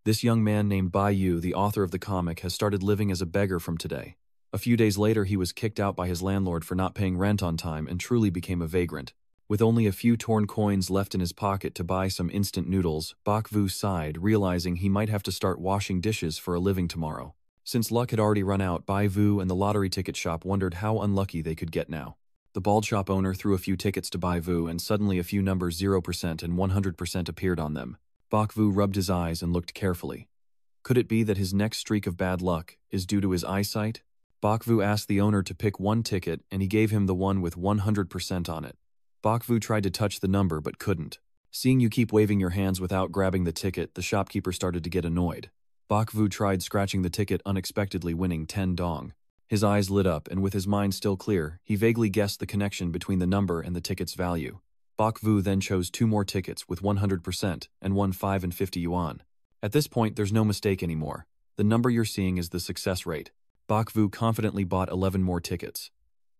This young man named Bai Yu, the author of the comic, has started living as a beggar from today. A few days later, he was kicked out by his landlord for not paying rent on time and truly became a vagrant. With only a few torn coins left in his pocket to buy some instant noodles, Bak Vu sighed, realizing he might have to start washing dishes for a living tomorrow. Since luck had already run out, Bai Vu and the lottery ticket shop wondered how unlucky they could get now. The bald shop owner threw a few tickets to Bai Vu, and suddenly a few numbers 0% and 100% appeared on them. Bak Vu rubbed his eyes and looked carefully. Could it be that his next streak of bad luck is due to his eyesight? Bak Vu asked the owner to pick one ticket, and he gave him the one with 100% on it. Bak Vu tried to touch the number but couldn't. Seeing you keep waving your hands without grabbing the ticket, the shopkeeper started to get annoyed. Bak Vu tried scratching the ticket, unexpectedly winning 10 dong. His eyes lit up, and with his mind still clear, he vaguely guessed the connection between the number and the ticket's value. Bak Vu then chose 2 more tickets with 100% and won 5 and 50 yuan. At this point, there's no mistake anymore. The number you're seeing is the success rate. Bak Vu confidently bought 11 more tickets.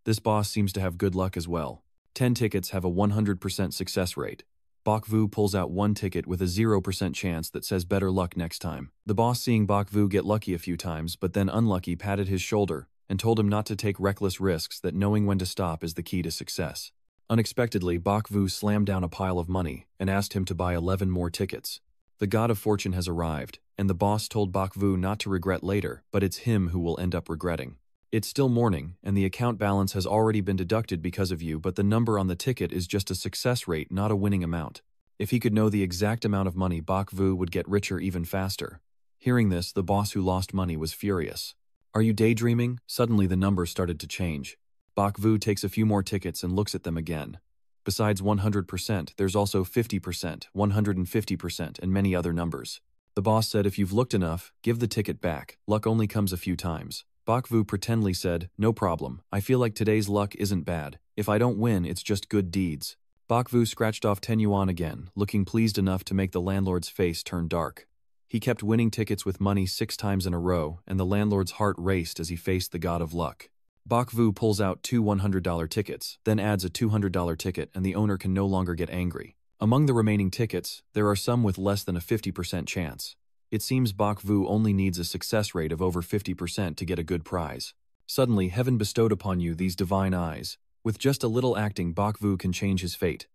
This boss seems to have good luck as well. 10 tickets have a 100% success rate. Bak Vu pulls out 1 ticket with a 0% chance that says better luck next time. The boss, seeing Bak Vu get lucky a few times but then unlucky, patted his shoulder and told him not to take reckless risks, that knowing when to stop is the key to success. Unexpectedly, Bak Vu slammed down a pile of money and asked him to buy 11 more tickets. The god of fortune has arrived, and the boss told Bak Vu not to regret later, but it's him who will end up regretting. It's still morning, and the account balance has already been deducted because of you, but the number on the ticket is just a success rate, not a winning amount. If he could know the exact amount of money, Bak Vu would get richer even faster. Hearing this, the boss who lost money was furious. Are you daydreaming? Suddenly the numbers started to change. Bak Vu takes a few more tickets and looks at them again. Besides 100%, there's also 50%, 150%, and many other numbers. The boss said, if you've looked enough, give the ticket back. Luck only comes a few times. Bak Vu pretendedly said, no problem. I feel like today's luck isn't bad. If I don't win, it's just good deeds. Bak Vu scratched off 10 yuan again, looking pleased enough to make the landlord's face turn dark. He kept winning tickets with money 6 times in a row, and the landlord's heart raced as he faced the god of luck. Bak Vu pulls out 2 $100 tickets, then adds a $200 ticket, and the owner can no longer get angry. Among the remaining tickets, there are some with less than a 50% chance. It seems Bak Vu only needs a success rate of over 50% to get a good prize. Suddenly, heaven bestowed upon you these divine eyes. With just a little acting, Bak Vu can change his fate.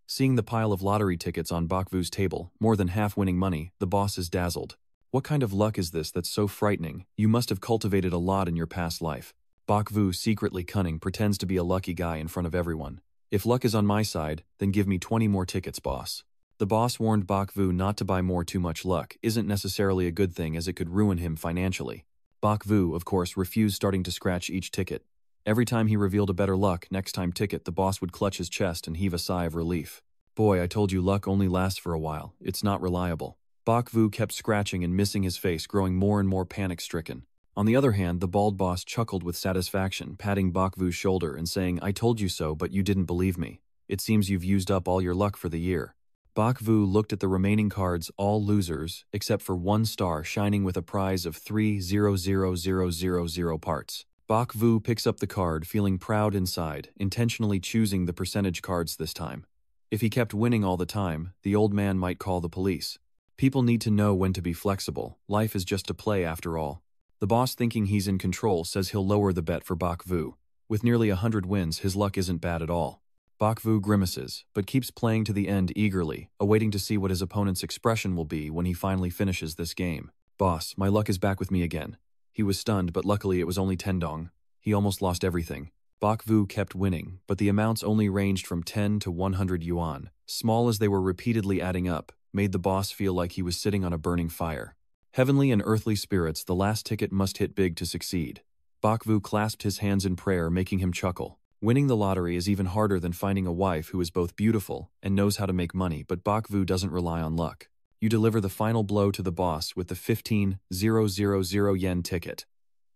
Seeing the pile of lottery tickets on Bak Vu's table, more than half winning money, the boss is dazzled. What kind of luck is this that's so frightening? You must have cultivated a lot in your past life. Bak Vu, secretly cunning, pretends to be a lucky guy in front of everyone. If luck is on my side, then give me 20 more tickets, boss. The boss warned Bak Vu not to buy more. Too much luck isn't necessarily a good thing, as it could ruin him financially. Bak Vu, of course, refused, starting to scratch each ticket. Every time he revealed a better luck next time ticket, the boss would clutch his chest and heave a sigh of relief. Boy, I told you luck only lasts for a while. It's not reliable. Bak Vu kept scratching and missing, his face growing more and more panic-stricken. On the other hand, the bald boss chuckled with satisfaction, patting Bak Vu's shoulder and saying, I told you so, but you didn't believe me. It seems you've used up all your luck for the year. Bak Vu looked at the remaining cards, all losers, except for 1 star shining with a prize of 3,000,000 parts. Bak Vu picks up the card, feeling proud inside, intentionally choosing the percentage cards this time. If he kept winning all the time, the old man might call the police. People need to know when to be flexible. Life is just a play after all. The boss, thinking he's in control, says he'll lower the bet for Bak Vu. With nearly 100 wins, his luck isn't bad at all. Bak Vu grimaces, but keeps playing to the end eagerly, awaiting to see what his opponent's expression will be when he finally finishes this game. Boss, my luck is back with me again. He was stunned, but luckily it was only 10 dong. He almost lost everything. Bak Vu kept winning, but the amounts only ranged from 10 to 100 yuan. Small as they were, repeatedly adding up, made the boss feel like he was sitting on a burning fire. Heavenly and earthly spirits, the last ticket must hit big to succeed. Bak Vu clasped his hands in prayer, making him chuckle. Winning the lottery is even harder than finding a wife who is both beautiful and knows how to make money, but Bak Vu doesn't rely on luck. You deliver the final blow to the boss with the 15,000 yen ticket.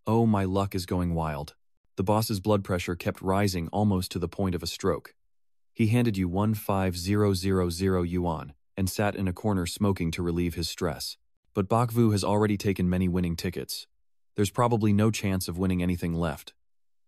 Oh, my luck is going wild. The boss's blood pressure kept rising almost to the point of a stroke. He handed you 15,000 yuan and sat in a corner smoking to relieve his stress. But Bak Vu has already taken many winning tickets. There's probably no chance of winning anything left.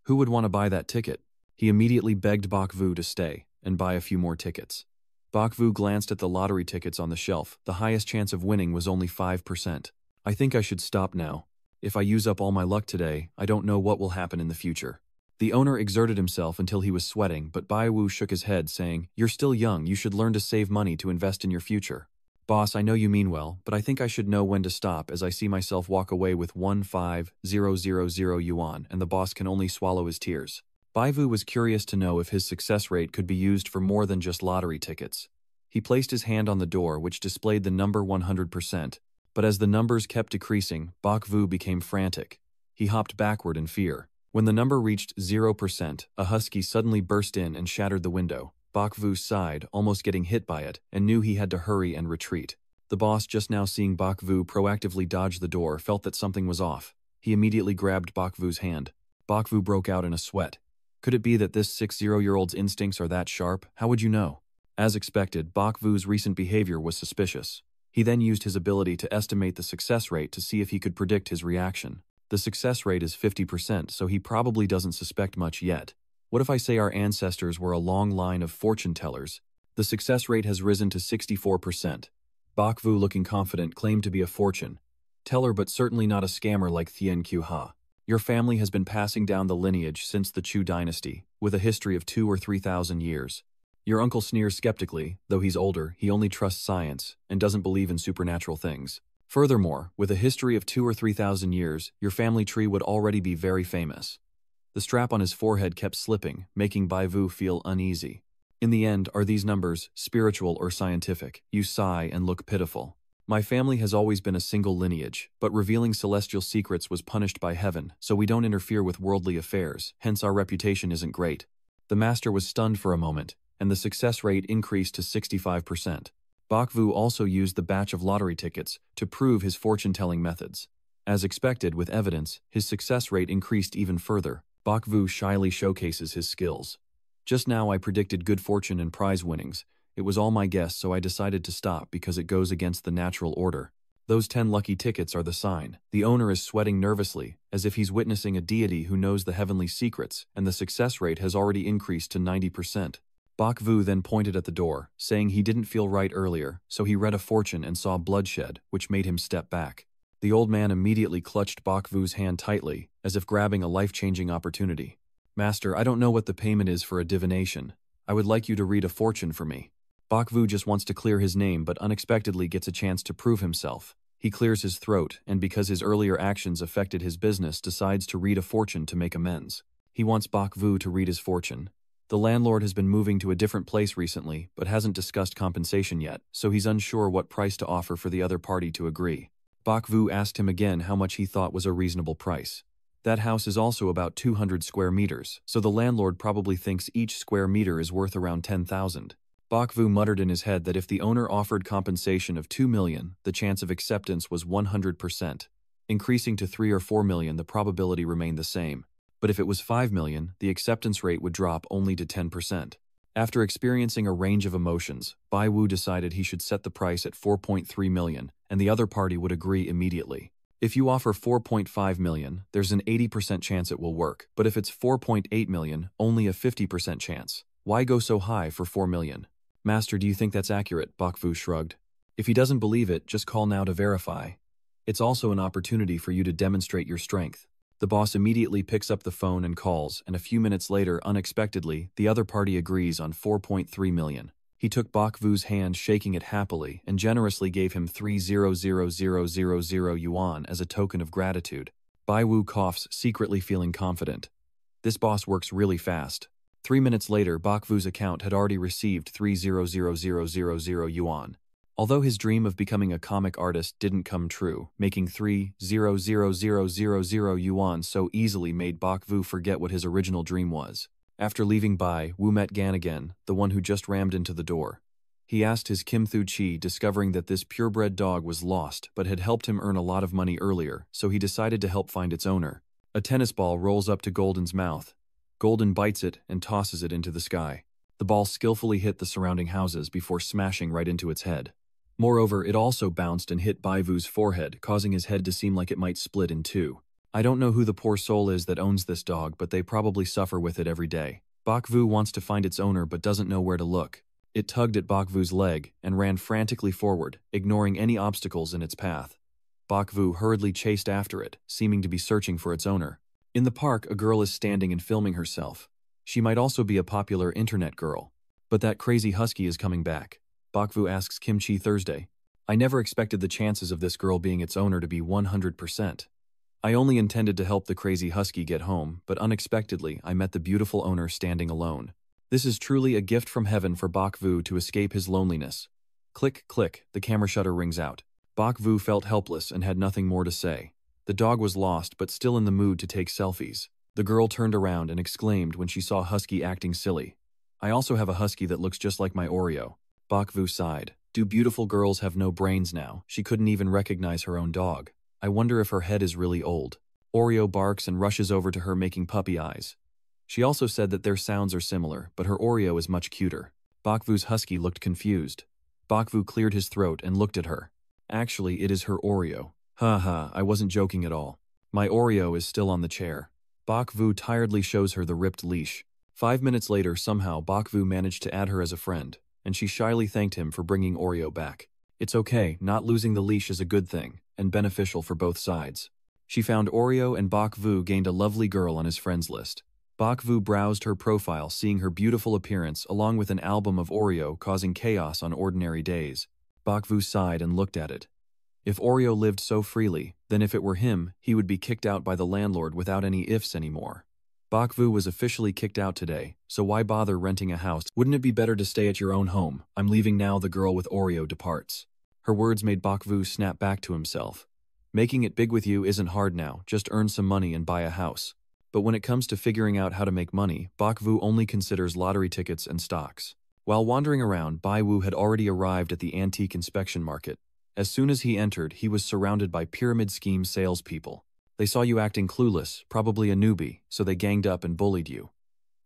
Who would want to buy that ticket? He immediately begged Bak Vu to stay and buy a few more tickets. Bakvu glanced at the lottery tickets on the shelf. The highest chance of winning was only 5%. I think I should stop now. If I use up all my luck today, I don't know what will happen in the future. The owner exerted himself until he was sweating, but Baiwu shook his head, saying, "You're still young, you should learn to save money to invest in your future." "Boss, I know you mean well, but I think I should know when to stop as I see myself walk away with 15,000 yuan and the boss can only swallow his tears." Baiwu was curious to know if his success rate could be used for more than just lottery tickets. He placed his hand on the door, which displayed the number 100%, but as the numbers kept decreasing, Bakvu became frantic. He hopped backward in fear. When the number reached 0%, a husky suddenly burst in and shattered the window. Bakvu sighed, almost getting hit by it, and knew he had to hurry and retreat. The boss, just now seeing Bakvu proactively dodge the door, felt that something was off. He immediately grabbed Bakvu's hand. Bakvu broke out in a sweat. Could it be that this 60-year-old's instincts are that sharp? How would you know? As expected, Bakvu's recent behavior was suspicious. He then used his ability to estimate the success rate to see if he could predict his reaction. The success rate is 50%, so he probably doesn't suspect much yet. What if I say our ancestors were a long line of fortune tellers? The success rate has risen to 64%. Bakvu, looking confident, claimed to be a fortune teller, but certainly not a scammer like Thien Q Ha. Your family has been passing down the lineage since the Chu dynasty, with a history of 2,000 or 3,000 years. Your uncle sneers skeptically. Though he's older, he only trusts science and doesn't believe in supernatural things. Furthermore, with a history of 2,000 or 3,000 years, your family tree would already be very famous. The strap on his forehead kept slipping, making Baivu feel uneasy. In the end, are these numbers spiritual or scientific? You sigh and look pitiful. My family has always been a single lineage, but revealing celestial secrets was punished by heaven, so we don't interfere with worldly affairs, hence our reputation isn't great. The master was stunned for a moment, and the success rate increased to 65%. Bakvu also used the batch of lottery tickets to prove his fortune-telling methods. As expected, with evidence, his success rate increased even further. Bakvu shyly showcases his skills. "Just now I predicted good fortune and prize winnings. It was all my guess, so I decided to stop because it goes against the natural order. Those 10 lucky tickets are the sign." The owner is sweating nervously, as if he's witnessing a deity who knows the heavenly secrets, and the success rate has already increased to 90%. Bakvu then pointed at the door, saying he didn't feel right earlier, so he read a fortune and saw bloodshed, which made him step back. The old man immediately clutched Bakvu's hand tightly, as if grabbing a life-changing opportunity. "Master, I don't know what the payment is for a divination. I would like you to read a fortune for me." Bakvu just wants to clear his name, but unexpectedly gets a chance to prove himself. He clears his throat, and because his earlier actions affected his business, decides to read a fortune to make amends. He wants Bakvu to read his fortune. The landlord has been moving to a different place recently, but hasn't discussed compensation yet, so he's unsure what price to offer for the other party to agree. Bakvu asked him again how much he thought was a reasonable price. That house is also about 200 square meters, so the landlord probably thinks each square meter is worth around 10,000. Bakvu muttered in his head that if the owner offered compensation of 2 million, the chance of acceptance was 100%. Increasing to 3 or 4 million, the probability remained the same. But if it was 5 million, the acceptance rate would drop only to 10%. After experiencing a range of emotions, Baiwu decided he should set the price at 4.3 million, and the other party would agree immediately. If you offer 4.5 million, there's an 80% chance it will work, but if it's 4.8 million, only a 50% chance. Why go so high for 4 million? "Master, do you think that's accurate?" Bakvu shrugged. "If he doesn't believe it, just call now to verify. It's also an opportunity for you to demonstrate your strength." The boss immediately picks up the phone and calls, and a few minutes later, unexpectedly, the other party agrees on 4.3 million. He took Bakvu's hand, shaking it happily, and generously gave him 300,000 yuan as a token of gratitude. Baiwu coughs, secretly feeling confident. This boss works really fast. 3 minutes later, Bakvu's account had already received 300,000 yuan. Although his dream of becoming a comic artist didn't come true, making 300,000 yuan so easily made Bakvu forget what his original dream was. After leaving Bai, Wu met Gan again, the one who just rammed into the door. He asked his Kim Thu Chi, discovering that this purebred dog was lost but had helped him earn a lot of money earlier, so he decided to help find its owner. A tennis ball rolls up to Golden's mouth. Golden bites it and tosses it into the sky. The ball skillfully hit the surrounding houses before smashing right into its head. Moreover, it also bounced and hit Baivu's forehead, causing his head to seem like it might split in two. I don't know who the poor soul is that owns this dog, but they probably suffer with it every day. Bakvu wants to find its owner but doesn't know where to look. It tugged at Bakvu's leg and ran frantically forward, ignoring any obstacles in its path. Bakvu hurriedly chased after it, seeming to be searching for its owner. In the park, a girl is standing and filming herself. She might also be a popular internet girl. But that crazy husky is coming back. Bakvu asks Kimchi Thursday. I never expected the chances of this girl being its owner to be 100%. I only intended to help the crazy husky get home, but unexpectedly I met the beautiful owner standing alone. This is truly a gift from heaven for Bakvu to escape his loneliness. Click, click, the camera shutter rings out. Bakvu felt helpless and had nothing more to say. The dog was lost but still in the mood to take selfies. The girl turned around and exclaimed when she saw Husky acting silly. I also have a husky that looks just like my Oreo. Bakvu sighed. Do beautiful girls have no brains now? She couldn't even recognize her own dog. I wonder if her head is really old. Oreo barks and rushes over to her making puppy eyes. She also said that their sounds are similar, but her Oreo is much cuter. Bakvu's husky looked confused. Bakvu cleared his throat and looked at her. Actually, it is her Oreo. Haha, I wasn't joking at all. My Oreo is still on the chair. Bakvu tiredly shows her the ripped leash. 5 minutes later, somehow, Bakvu managed to add her as a friend, and she shyly thanked him for bringing Oreo back. It's okay, not losing the leash is a good thing, and beneficial for both sides. She found Oreo and Bakvu gained a lovely girl on his friends list. Bakvu browsed her profile, seeing her beautiful appearance along with an album of Oreo causing chaos on ordinary days. Bakvu sighed and looked at it. If Oreo lived so freely, then if it were him, he would be kicked out by the landlord without any ifs anymore. Bakvu was officially kicked out today, so why bother renting a house? Wouldn't it be better to stay at your own home? I'm leaving now, the girl with Oreo departs. Her words made Bakvu snap back to himself. Making it big with you isn't hard now, just earn some money and buy a house. But when it comes to figuring out how to make money, Bakvu only considers lottery tickets and stocks. While wandering around, Baiwu had already arrived at the antique inspection market. As soon as he entered, he was surrounded by pyramid scheme salespeople. They saw you acting clueless, probably a newbie, so they ganged up and bullied you.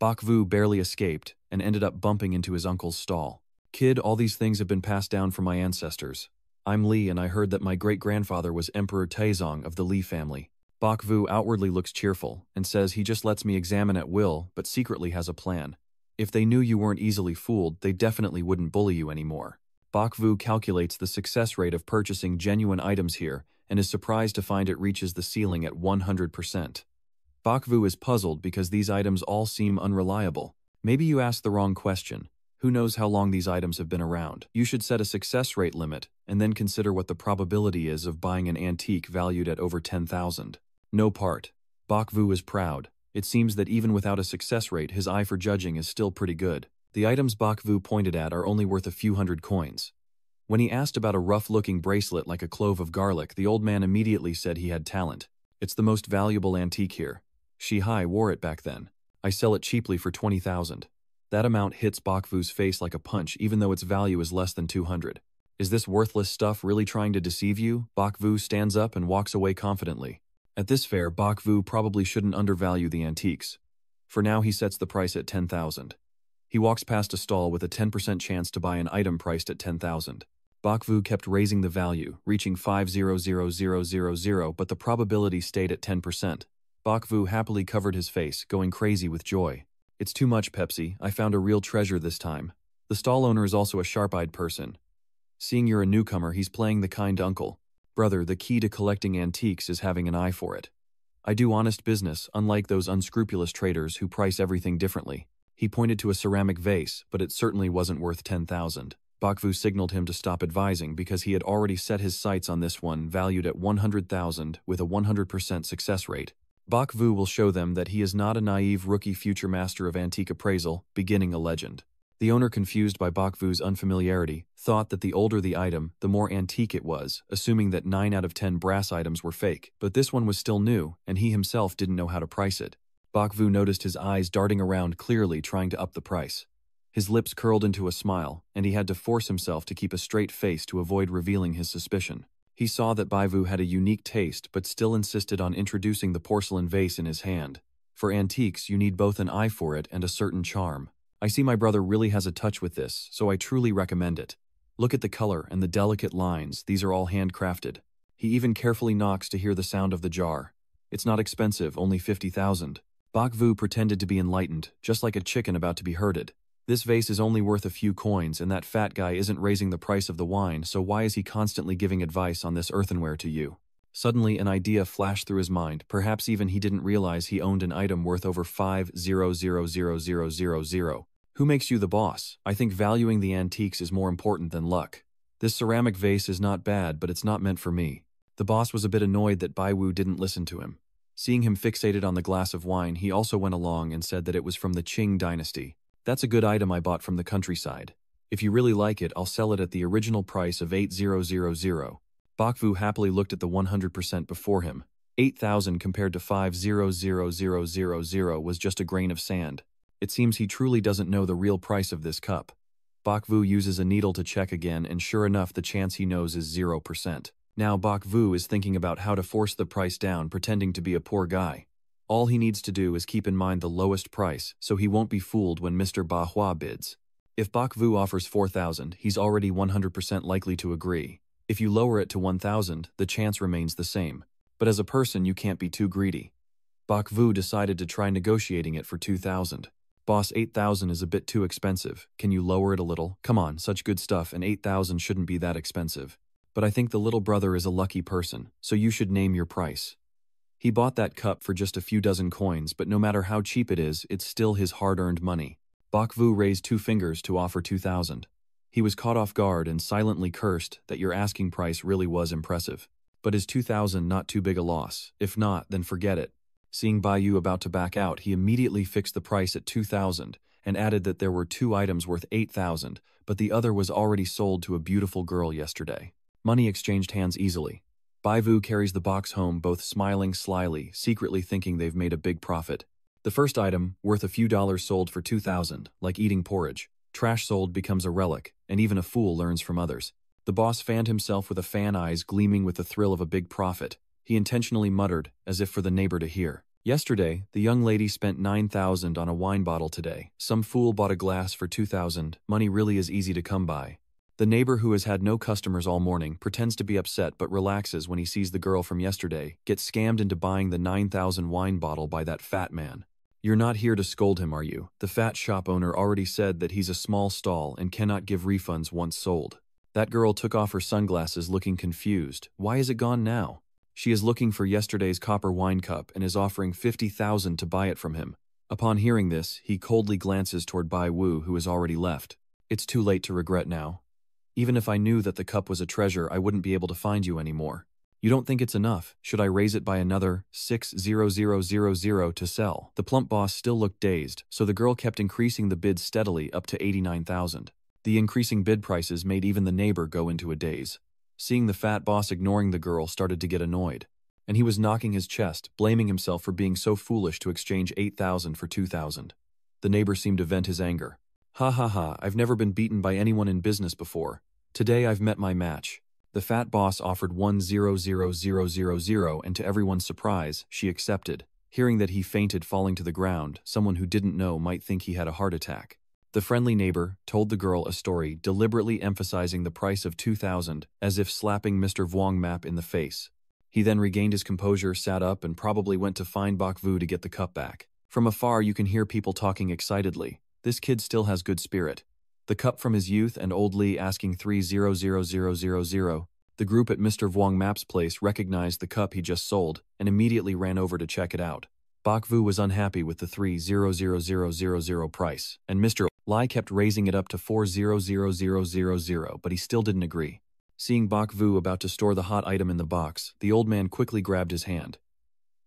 Bakvu barely escaped and ended up bumping into his uncle's stall. Kid, all these things have been passed down from my ancestors. I'm Li and I heard that my great-grandfather was Emperor Taizong of the Li family. Bakvu outwardly looks cheerful and says he just lets me examine at will but secretly has a plan. If they knew you weren't easily fooled, they definitely wouldn't bully you anymore. Bakvu calculates the success rate of purchasing genuine items here and is surprised to find it reaches the ceiling at 100%. Bakvu is puzzled because these items all seem unreliable. Maybe you asked the wrong question. Who knows how long these items have been around? You should set a success rate limit and then consider what the probability is of buying an antique valued at over 10,000. No part. Bakvu is proud. It seems that even without a success rate, his eye for judging is still pretty good. The items Bakvu pointed at are only worth a few hundred coins. When he asked about a rough-looking bracelet like a clove of garlic, the old man immediately said he had talent. It's the most valuable antique here. Shihai wore it back then. I sell it cheaply for 20,000. That amount hits Bakvu's face like a punch even though its value is less than 200. Is this worthless stuff really trying to deceive you? Bakvu stands up and walks away confidently. At this fair, Bakvu probably shouldn't undervalue the antiques. For now, he sets the price at 10,000. He walks past a stall with a 10% chance to buy an item priced at 10,000. Bakvu kept raising the value, reaching 500,000, but the probability stayed at 10%. Bakvu happily covered his face, going crazy with joy. It's too much, Pepsi. I found a real treasure this time. The stall owner is also a sharp-eyed person. Seeing you're a newcomer, he's playing the kind uncle. Brother, the key to collecting antiques is having an eye for it. I do honest business, unlike those unscrupulous traders who price everything differently. He pointed to a ceramic vase, but it certainly wasn't worth 10,000. Bakvu signaled him to stop advising because he had already set his sights on this one, valued at 100,000 with a 100% success rate. Bakvu will show them that he is not a naive rookie future master of antique appraisal, beginning a legend. The owner, confused by Bakvu's unfamiliarity, thought that the older the item, the more antique it was, assuming that 9 out of 10 brass items were fake. But this one was still new, and he himself didn't know how to price it. Bakvu noticed his eyes darting around clearly, trying to up the price. His lips curled into a smile, and he had to force himself to keep a straight face to avoid revealing his suspicion. He saw that Baivu had a unique taste but still insisted on introducing the porcelain vase in his hand. For antiques, you need both an eye for it and a certain charm. I see my brother really has a touch with this, so I truly recommend it. Look at the color and the delicate lines, these are all handcrafted. He even carefully knocks to hear the sound of the jar. It's not expensive, only 50,000. Bakvu pretended to be enlightened, just like a chicken about to be herded. This vase is only worth a few coins and that fat guy isn't raising the price of the wine, so why is he constantly giving advice on this earthenware to you? Suddenly an idea flashed through his mind, perhaps even he didn't realize he owned an item worth over 5,000,000. Who makes you the boss? I think valuing the antiques is more important than luck. This ceramic vase is not bad, but it's not meant for me. The boss was a bit annoyed that Bai Wu didn't listen to him. Seeing him fixated on the glass of wine, he also went along and said that it was from the Qing dynasty. That's a good item I bought from the countryside. If you really like it, I'll sell it at the original price of 8,000. Bakvu happily looked at the 100% before him. 8,000 compared to 5,000,000 was just a grain of sand. It seems he truly doesn't know the real price of this cup. Bakvu uses a needle to check again, and sure enough the chance he knows is 0%. Now Bakvu is thinking about how to force the price down, pretending to be a poor guy. All he needs to do is keep in mind the lowest price, so he won't be fooled when Mr. Bahua bids. If Bakvu offers 4,000, he's already 100% likely to agree. If you lower it to 1,000, the chance remains the same. But as a person, you can't be too greedy. Bakvu decided to try negotiating it for 2,000. Boss, 8,000 is a bit too expensive. Can you lower it a little? Come on, such good stuff, and 8,000 shouldn't be that expensive. But I think the little brother is a lucky person, so you should name your price. He bought that cup for just a few dozen coins, but no matter how cheap it is, it's still his hard-earned money. Bakvu raised 2 fingers to offer 2,000. He was caught off guard and silently cursed that your asking price really was impressive. But is 2,000 not too big a loss? If not, then forget it. Seeing Bai Yu about to back out, he immediately fixed the price at 2,000 and added that there were 2 items worth 8,000, but the other was already sold to a beautiful girl yesterday. Money exchanged hands easily. Bai Vu carries the box home, both smiling slyly, secretly thinking they've made a big profit. The first item, worth a few dollars, sold for 2,000, like eating porridge. Trash sold becomes a relic, and even a fool learns from others. The boss fanned himself with a fan, eyes gleaming with the thrill of a big profit. He intentionally muttered, as if for the neighbor to hear. Yesterday, the young lady spent 9,000 on a wine bottle today. Some fool bought a glass for 2,000. Money really is easy to come by. The neighbor, who has had no customers all morning, pretends to be upset but relaxes when he sees the girl from yesterday get scammed into buying the 9,000 wine bottle by that fat man. You're not here to scold him, are you? The fat shop owner already said that he's a small stall and cannot give refunds once sold. That girl took off her sunglasses, looking confused. Why is it gone now? She is looking for yesterday's copper wine cup and is offering 50,000 to buy it from him. Upon hearing this, he coldly glances toward Bai Wu, who has already left. It's too late to regret now. Even if I knew that the cup was a treasure, I wouldn't be able to find you anymore. You don't think it's enough? Should I raise it by another 6,000 to sell? The plump boss still looked dazed, so the girl kept increasing the bid steadily up to 89,000. The increasing bid prices made even the neighbor go into a daze. Seeing the fat boss ignoring the girl started to get annoyed, and he was knocking his chest, blaming himself for being so foolish to exchange 8,000 for 2,000. The neighbor seemed to vent his anger. Ha ha ha, I've never been beaten by anyone in business before. Today I've met my match. The fat boss offered 1,000,000, and to everyone's surprise, she accepted. Hearing that he fainted, falling to the ground, someone who didn't know might think he had a heart attack. The friendly neighbor told the girl a story, deliberately emphasizing the price of 2,000, as if slapping Mr. Vuong Map in the face. He then regained his composure, sat up, and probably went to find Bakvu to get the cup back. From afar you can hear people talking excitedly. This kid still has good spirit. The cup from his youth, and old Lee asking 3,000,000. The group at Mr. Vuong Map's place recognized the cup he just sold and immediately ran over to check it out. Bakvu was unhappy with the 3,000,000 price, and Mr. Lai kept raising it up to 4,000,000, but he still didn't agree. Seeing Bakvu about to store the hot item in the box, the old man quickly grabbed his hand.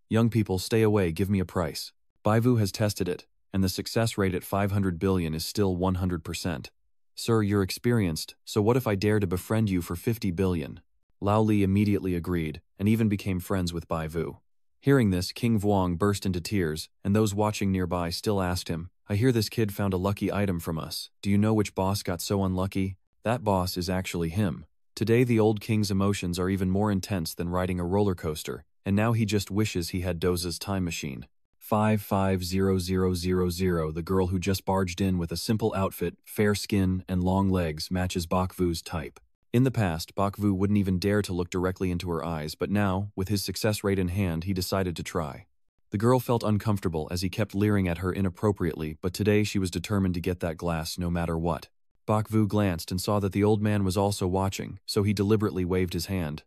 Young people, stay away, give me a price. Baivu has tested it, and the success rate at 500 billion is still 100%. Sir, you're experienced, so what if I dare to befriend you for 50 billion? Lao Li immediately agreed, and even became friends with Baivu. Hearing this, King Vuong burst into tears, and those watching nearby still asked him, I hear this kid found a lucky item from us. Do you know which boss got so unlucky? That boss is actually him. Today the old king's emotions are even more intense than riding a roller coaster, and now he just wishes he had Doza's time machine. 5,5,000. The girl who just barged in with a simple outfit, fair skin, and long legs matches Bakvu's type. In the past, Bakvu wouldn't even dare to look directly into her eyes, but now, with his success rate in hand, he decided to try. The girl felt uncomfortable as he kept leering at her inappropriately, but today she was determined to get that glass no matter what. Bok Vu glanced and saw that the old man was also watching, so he deliberately waved his hand.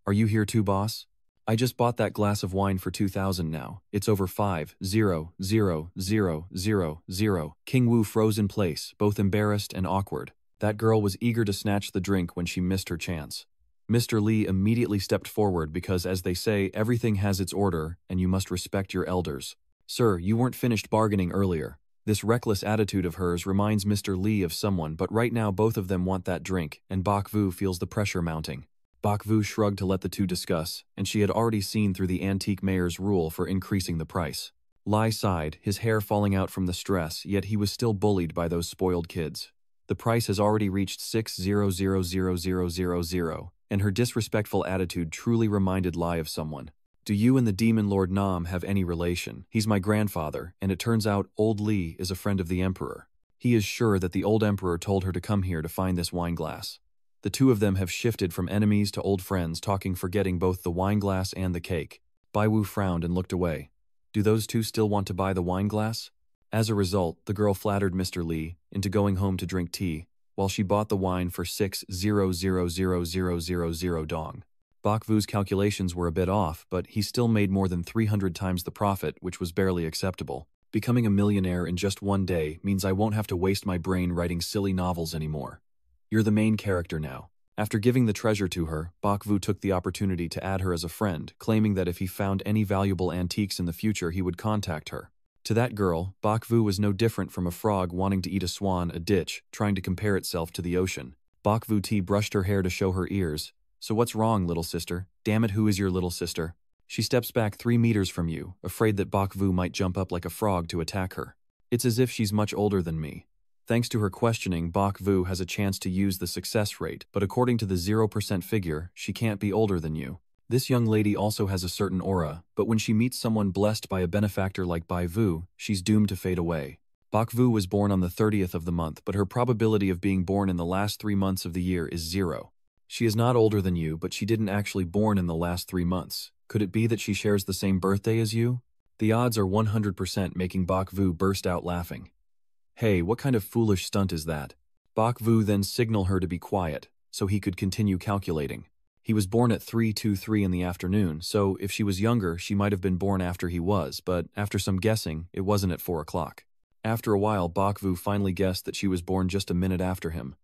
Are you here too, boss? I just bought that glass of wine for 2,000 now. It's over 5,000,000. King Wu froze in place, both embarrassed and awkward. That girl was eager to snatch the drink when she missed her chance. Mr. Li immediately stepped forward because, as they say, everything has its order, and you must respect your elders. Sir, you weren't finished bargaining earlier. This reckless attitude of hers reminds Mr. Li of someone, but right now both of them want that drink, and Bok Vu feels the pressure mounting. Bok Vu shrugged to let the two discuss, and she had already seen through the antique mayor's rule for increasing the price. Lai sighed, his hair falling out from the stress, yet he was still bullied by those spoiled kids. The price has already reached 6,000,000, and her disrespectful attitude truly reminded Lai of someone. Do you and the demon Lord Nam have any relation? He's my grandfather, and it turns out old Li is a friend of the emperor. He is sure that the old emperor told her to come here to find this wine glass. The two of them have shifted from enemies to old friends, talking forgetting both the wine glass and the cake. Bai Wu frowned and looked away. Do those two still want to buy the wine glass? As a result, the girl flattered Mr. Li into going home to drink tea, while she bought the wine for 6,000,000 dong. Bok Vu's calculations were a bit off, but he still made more than 300 times the profit, which was barely acceptable. Becoming a millionaire in just one day means I won't have to waste my brain writing silly novels anymore. You're the main character now. After giving the treasure to her, Bok Vu took the opportunity to add her as a friend, claiming that if he found any valuable antiques in the future he would contact her. To that girl, Bok Vu was no different from a frog wanting to eat a swan, a ditch, trying to compare itself to the ocean. Bok Vu Ti brushed her hair to show her ears. So what's wrong, little sister? Damn it, who is your little sister? She steps back 3 meters from you, afraid that Bok Vu might jump up like a frog to attack her. It's as if she's much older than me. Thanks to her questioning, Bok Vu has a chance to use the success rate, but according to the 0% figure, she can't be older than you. This young lady also has a certain aura, but when she meets someone blessed by a benefactor like Bai Vu, she's doomed to fade away. Bok Vu was born on the 30th of the month, but her probability of being born in the last 3 months of the year is 0. She is not older than you, but she didn't actually born in the last 3 months. Could it be that she shares the same birthday as you? The odds are 100%, making Bok Vu burst out laughing. Hey, what kind of foolish stunt is that? Bok Vu then signaled her to be quiet, so he could continue calculating. He was born at 3:23 in the afternoon, so if she was younger, she might have been born after he was, but after some guessing, it wasn't at 4 o'clock. After a while, Bok Vu finally guessed that she was born just a minute after him.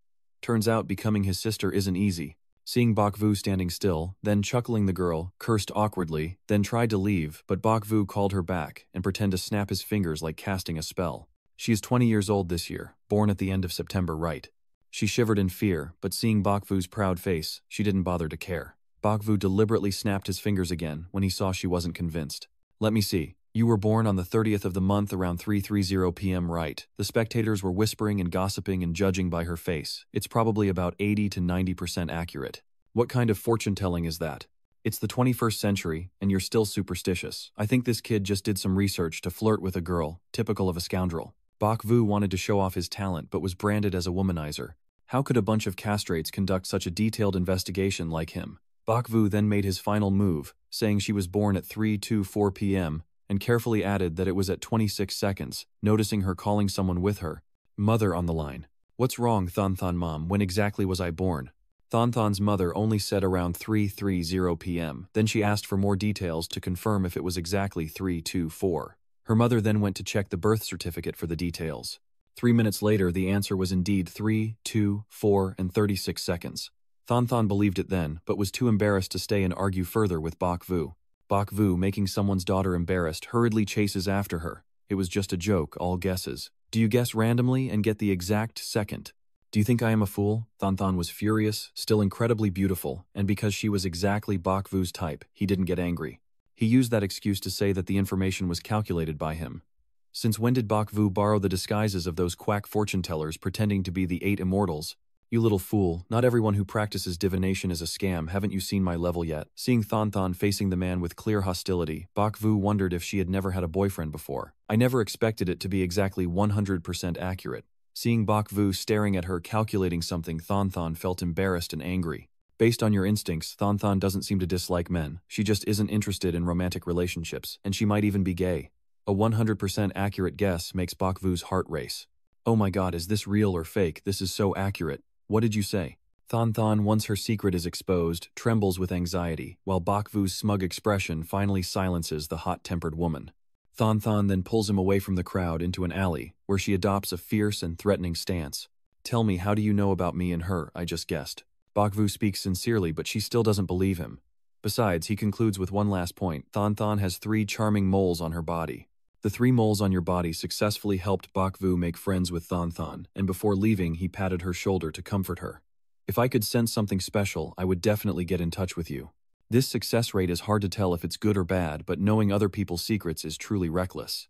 Turns out becoming his sister isn't easy. Seeing Bok Vu standing still, then chuckling, the girl cursed awkwardly, then tried to leave, but Bok Vu called her back and pretended to snap his fingers like casting a spell. She is 20 years old this year, born at the end of September, right? She shivered in fear, but seeing Bok Vu's proud face, she didn't bother to care. Bok Vu deliberately snapped his fingers again when he saw she wasn't convinced. Let me see. You were born on the 30th of the month around 3:30 p.m., right? The spectators were whispering and gossiping and judging by her face. It's probably about 80 to 90% accurate. What kind of fortune-telling is that? It's the 21st century, and you're still superstitious. I think this kid just did some research to flirt with a girl, typical of a scoundrel. Bok Vu wanted to show off his talent but was branded as a womanizer. How could a bunch of castrates conduct such a detailed investigation like him? Bok Vu then made his final move, saying she was born at 3:24 p.m., and carefully added that it was at 26 seconds, noticing her calling someone with her. Mother on the line. What's wrong, Thon Thon Mom, when exactly was I born? Thon Thon's mother only said around 3:30 p.m., then she asked for more details to confirm if it was exactly 3:24. Her mother then went to check the birth certificate for the details. 3 minutes later, the answer was indeed 3:24 and 36 seconds. Thon Thon believed it then, but was too embarrassed to stay and argue further with Bok Vu. Bok Vu, making someone's daughter embarrassed, hurriedly chases after her. It was just a joke, all guesses. Do you guess randomly and get the exact second? Do you think I am a fool? Thon Thon was furious, still incredibly beautiful, and because she was exactly Bok Vu's type, he didn't get angry. He used that excuse to say that the information was calculated by him. Since when did Bok Vu borrow the disguises of those quack fortune-tellers pretending to be the 8 immortals? You little fool, not everyone who practices divination is a scam, haven't you seen my level yet? Seeing Thon Thon facing the man with clear hostility, Bok Vu wondered if she had never had a boyfriend before. I never expected it to be exactly 100% accurate. Seeing Bok Vu staring at her calculating something, Thon Thon felt embarrassed and angry. Based on your instincts, Thon doesn't seem to dislike men. She just isn't interested in romantic relationships, and she might even be gay. A 100% accurate guess makes Bakvu's heart race. Oh my god, is this real or fake? This is so accurate. What did you say? Thon, once her secret is exposed, trembles with anxiety, while Bakvu's smug expression finally silences the hot-tempered woman. Thon then pulls him away from the crowd into an alley, where she adopts a fierce and threatening stance. Tell me, how do you know about me and her? I just guessed. Bakvu speaks sincerely, but she still doesn't believe him. Besides, he concludes with one last point. Thon has 3 charming moles on her body. The 3 moles on your body successfully helped Bakvu make friends with Thon, and before leaving, he patted her shoulder to comfort her. If I could sense something special, I would definitely get in touch with you. This success rate is hard to tell if it's good or bad, but knowing other people's secrets is truly reckless.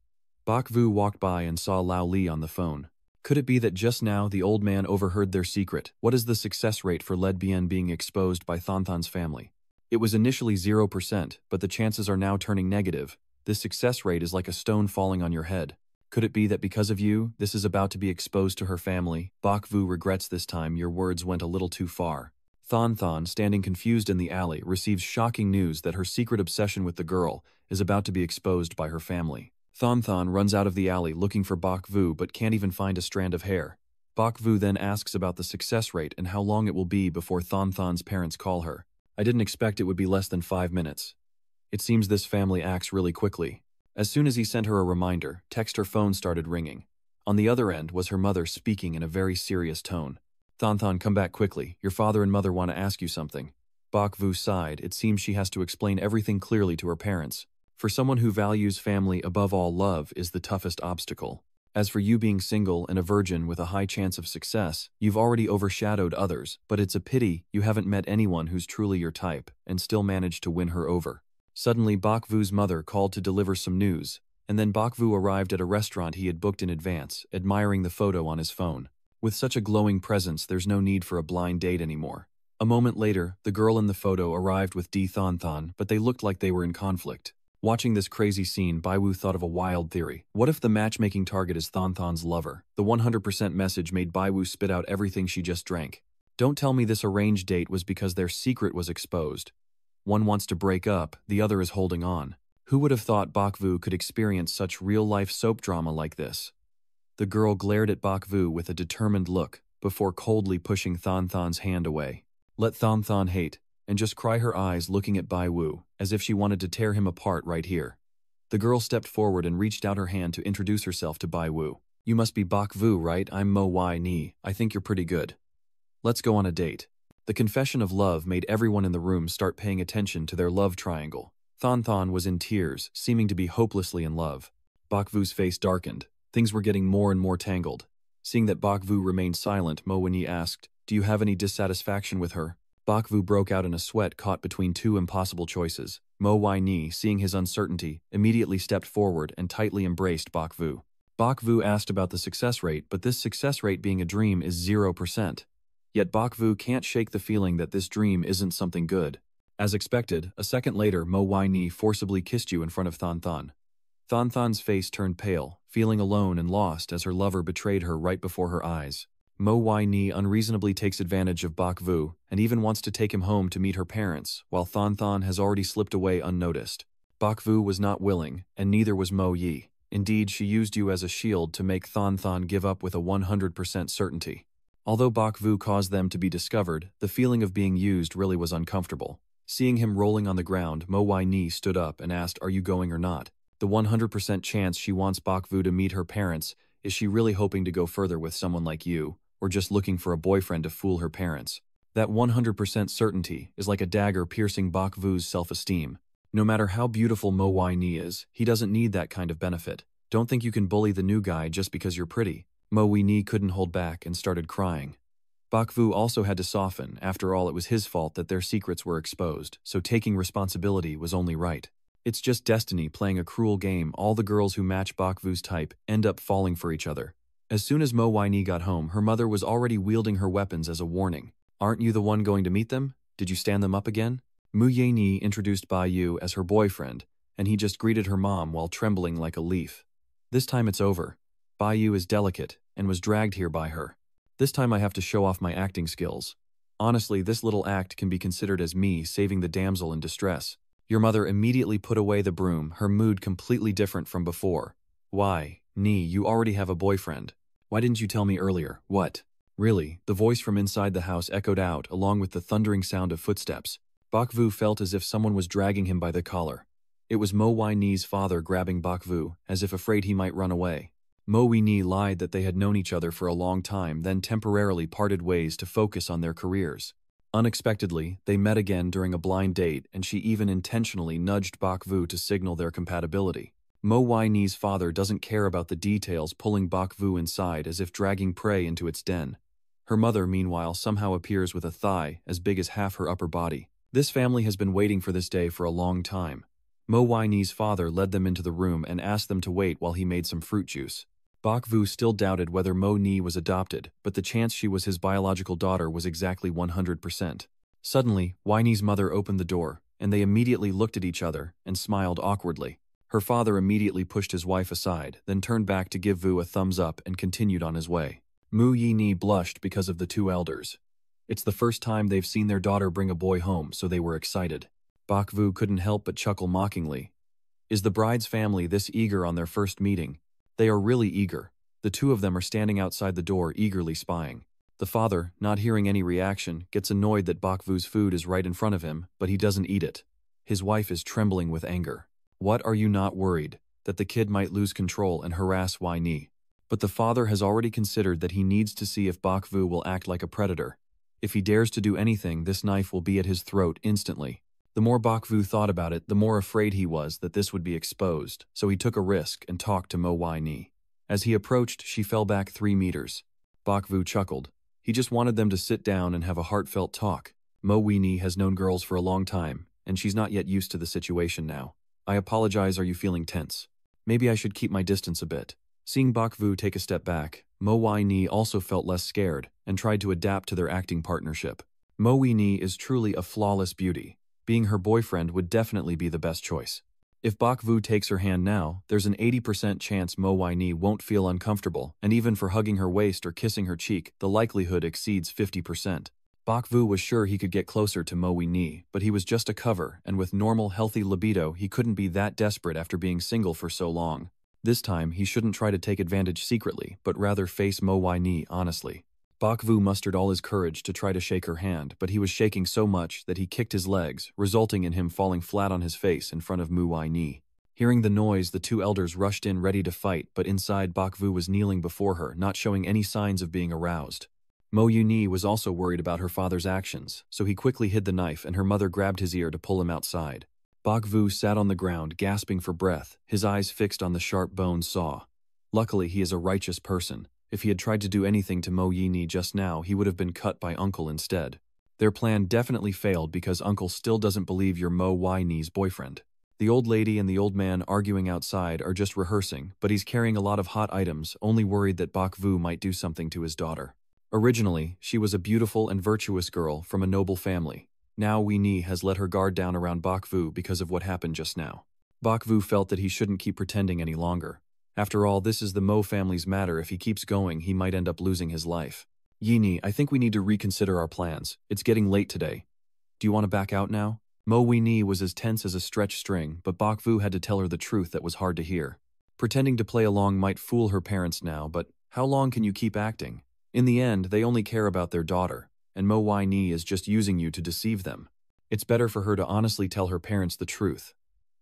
Bakvu walked by and saw Lao Li on the phone. Could it be that just now the old man overheard their secret? What is the success rate for Led Bien being exposed by Thon's family? It was initially 0%, but the chances are now turning negative. This success rate is like a stone falling on your head. Could it be that because of you, this is about to be exposed to her family? Bakvu regrets this time. Your words went a little too far. Thon, standing confused in the alley, receives shocking news that her secret obsession with the girl is about to be exposed by her family. Thon runs out of the alley looking for Bakvu but can't even find a strand of hair. Bakvu then asks about the success rate and how long it will be before Thon's parents call her. I didn't expect it would be less than 5 minutes. It seems this family acts really quickly. As soon as he sent her a reminder, her phone started ringing. On the other end was her mother speaking in a very serious tone. Thon, come back quickly. Your father and mother want to ask you something. Bakvu sighed. It seems she has to explain everything clearly to her parents. For someone who values family above all, love is the toughest obstacle. As for you being single and a virgin with a high chance of success, you've already overshadowed others, but it's a pity you haven't met anyone who's truly your type and still managed to win her over. Suddenly, Bakvu's mother called to deliver some news, and then Bakvu arrived at a restaurant he had booked in advance, admiring the photo on his phone. With such a glowing presence, there's no need for a blind date anymore. A moment later, the girl in the photo arrived with Thon, but they looked like they were in conflict. Watching this crazy scene, Baiwu thought of a wild theory. What if the matchmaking target is Thon's lover? The 100% message made Baiwu spit out everything she just drank. Don't tell me this arranged date was because their secret was exposed. One wants to break up, the other is holding on. Who would have thought Bakvu could experience such real-life soap drama like this? The girl glared at Bakvu with a determined look, before coldly pushing Thon's hand away. Let Thon hate, and just cry her eyes looking at Baiwu, as if she wanted to tear him apart right here. The girl stepped forward and reached out her hand to introduce herself to Baiwu. You must be Bakvu, right? I'm Mo Wai Ni. I think you're pretty good. Let's go on a date. The confession of love made everyone in the room start paying attention to their love triangle. Thon was in tears, seeming to be hopelessly in love. Bakvu's face darkened. Things were getting more and more tangled. Seeing that Bakvu remained silent, Mo Wai Ni asked, "Do you have any dissatisfaction with her?" Bakvu broke out in a sweat caught between 2 impossible choices. Mo Wai Ni, seeing his uncertainty, immediately stepped forward and tightly embraced Bakvu. Bakvu asked about the success rate, but this success rate being a dream is 0%. Yet Bakvu can't shake the feeling that this dream isn't something good. As expected, a second later, Mo Wai Ni forcibly kissed you in front of Thon. Thon's face turned pale, feeling alone and lost as her lover betrayed her right before her eyes. Mo Wai Ni unreasonably takes advantage of Bakvu and even wants to take him home to meet her parents, while Thon has already slipped away unnoticed. Bakvu was not willing, and neither was Mo Yi. Indeed, she used you as a shield to make Thon give up with a 100% certainty. Although Bakvu caused them to be discovered, the feeling of being used really was uncomfortable. Seeing him rolling on the ground, Mo Wai Ni stood up and asked, "Are you going or not?" The 100% chance she wants Bakvu to meet her parents. Is she really hoping to go further with someone like you, or just looking for a boyfriend to fool her parents? That 100% certainty is like a dagger piercing Bakvu's self-esteem. No matter how beautiful Mo Wai Ni is, he doesn't need that kind of benefit. Don't think you can bully the new guy just because you're pretty. Mo Wai Ni couldn't hold back and started crying. Bakvu also had to soften. After all, it was his fault that their secrets were exposed, so taking responsibility was only right. It's just destiny playing a cruel game. All the girls who match Bakvu's type end up falling for each other. As soon as Mo Wai Ni got home, her mother was already wielding her weapons as a warning. "Aren't you the one going to meet them? Did you stand them up again?" Mu Ye Ni introduced Baiyu as her boyfriend, and he just greeted her mom while trembling like a leaf. This time it's over. Baiyu is delicate and was dragged here by her. This time I have to show off my acting skills. Honestly, this little act can be considered as me saving the damsel in distress. Your mother immediately put away the broom, her mood completely different from before. Why, Nee, you already have a boyfriend. Why didn't you tell me earlier? What? Really? The voice from inside the house echoed out, along with the thundering sound of footsteps. Bakvu felt as if someone was dragging him by the collar. It was Mo Wai Ni's father grabbing Bakvu, as if afraid he might run away. Mo Wai Ni lied that they had known each other for a long time, then temporarily parted ways to focus on their careers. Unexpectedly, they met again during a blind date, and she even intentionally nudged Bakvu to signal their compatibility. Mo Wai Ni's father doesn't care about the details, pulling Bakvu inside as if dragging prey into its den. Her mother, meanwhile, somehow appears with a thigh as big as half her upper body. This family has been waiting for this day for a long time. Mo Wai Ni's father led them into the room and asked them to wait while he made some fruit juice. Bakvu still doubted whether Mo Ni was adopted, but the chance she was his biological daughter was exactly 100%. Suddenly, Wai Ni's mother opened the door, and they immediately looked at each other and smiled awkwardly. Her father immediately pushed his wife aside, then turned back to give Vu a thumbs up and continued on his way. Mu Yi Ni blushed because of the two elders. It's the first time they've seen their daughter bring a boy home, so they were excited. Bakvu couldn't help but chuckle mockingly. Is the bride's family this eager on their first meeting? They are really eager. The two of them are standing outside the door eagerly spying. The father, not hearing any reaction, gets annoyed that Bakvu's food is right in front of him, but he doesn't eat it. His wife is trembling with anger. What, are you not worried that the kid might lose control and harass Wai Ni? But the father has already considered that he needs to see if Bakvu will act like a predator. If he dares to do anything, this knife will be at his throat instantly. The more Bakvu thought about it, the more afraid he was that this would be exposed, so he took a risk and talked to Mo Wai Ni. As he approached, she fell back 3 meters. Bakvu chuckled. He just wanted them to sit down and have a heartfelt talk. Mo Wai Ni has known girls for a long time, and she's not yet used to the situation now. I apologize, are you feeling tense? Maybe I should keep my distance a bit. Seeing Bakvu take a step back, Mo Wai Ni also felt less scared and tried to adapt to their acting partnership. Mo Wai Ni is truly a flawless beauty. Being her boyfriend would definitely be the best choice. If Bakvu takes her hand now, there's an 80% chance Mo Wai Ni won't feel uncomfortable, and even for hugging her waist or kissing her cheek, the likelihood exceeds 50%. Bakvu was sure he could get closer to Mo Wai Ni, but he was just a cover, and with normal, healthy libido, he couldn't be that desperate after being single for so long. This time, he shouldn't try to take advantage secretly, but rather face Mo Wai Ni honestly. Bakvu mustered all his courage to try to shake her hand, but he was shaking so much that he kicked his legs, resulting in him falling flat on his face in front of Mo Wai Ni. Hearing the noise, the two elders rushed in ready to fight, but inside Bakvu was kneeling before her, not showing any signs of being aroused. Mo Wai Ni was also worried about her father's actions, so he quickly hid the knife and her mother grabbed his ear to pull him outside. Bakvu sat on the ground, gasping for breath, his eyes fixed on the sharp bone saw. Luckily, he is a righteous person. If he had tried to do anything to Mo Wai Ni just now, he would have been cut by Uncle instead. Their plan definitely failed because Uncle still doesn't believe you're Mo Wai Ni's boyfriend. The old lady and the old man arguing outside are just rehearsing, but he's carrying a lot of hot items, only worried that Bakvu might do something to his daughter. Originally, she was a beautiful and virtuous girl from a noble family. Now Wai Ni has let her guard down around Bakvu because of what happened just now. Bakvu felt that he shouldn't keep pretending any longer. After all, this is the Mo family's matter. If he keeps going, he might end up losing his life. Yi Ni, I think we need to reconsider our plans. It's getting late today. Do you want to back out now? Mo Wai Ni was as tense as a stretched string, but Bakvu had to tell her the truth that was hard to hear. Pretending to play along might fool her parents now, but how long can you keep acting? In the end, they only care about their daughter, and Mo Wai Ni is just using you to deceive them. It's better for her to honestly tell her parents the truth.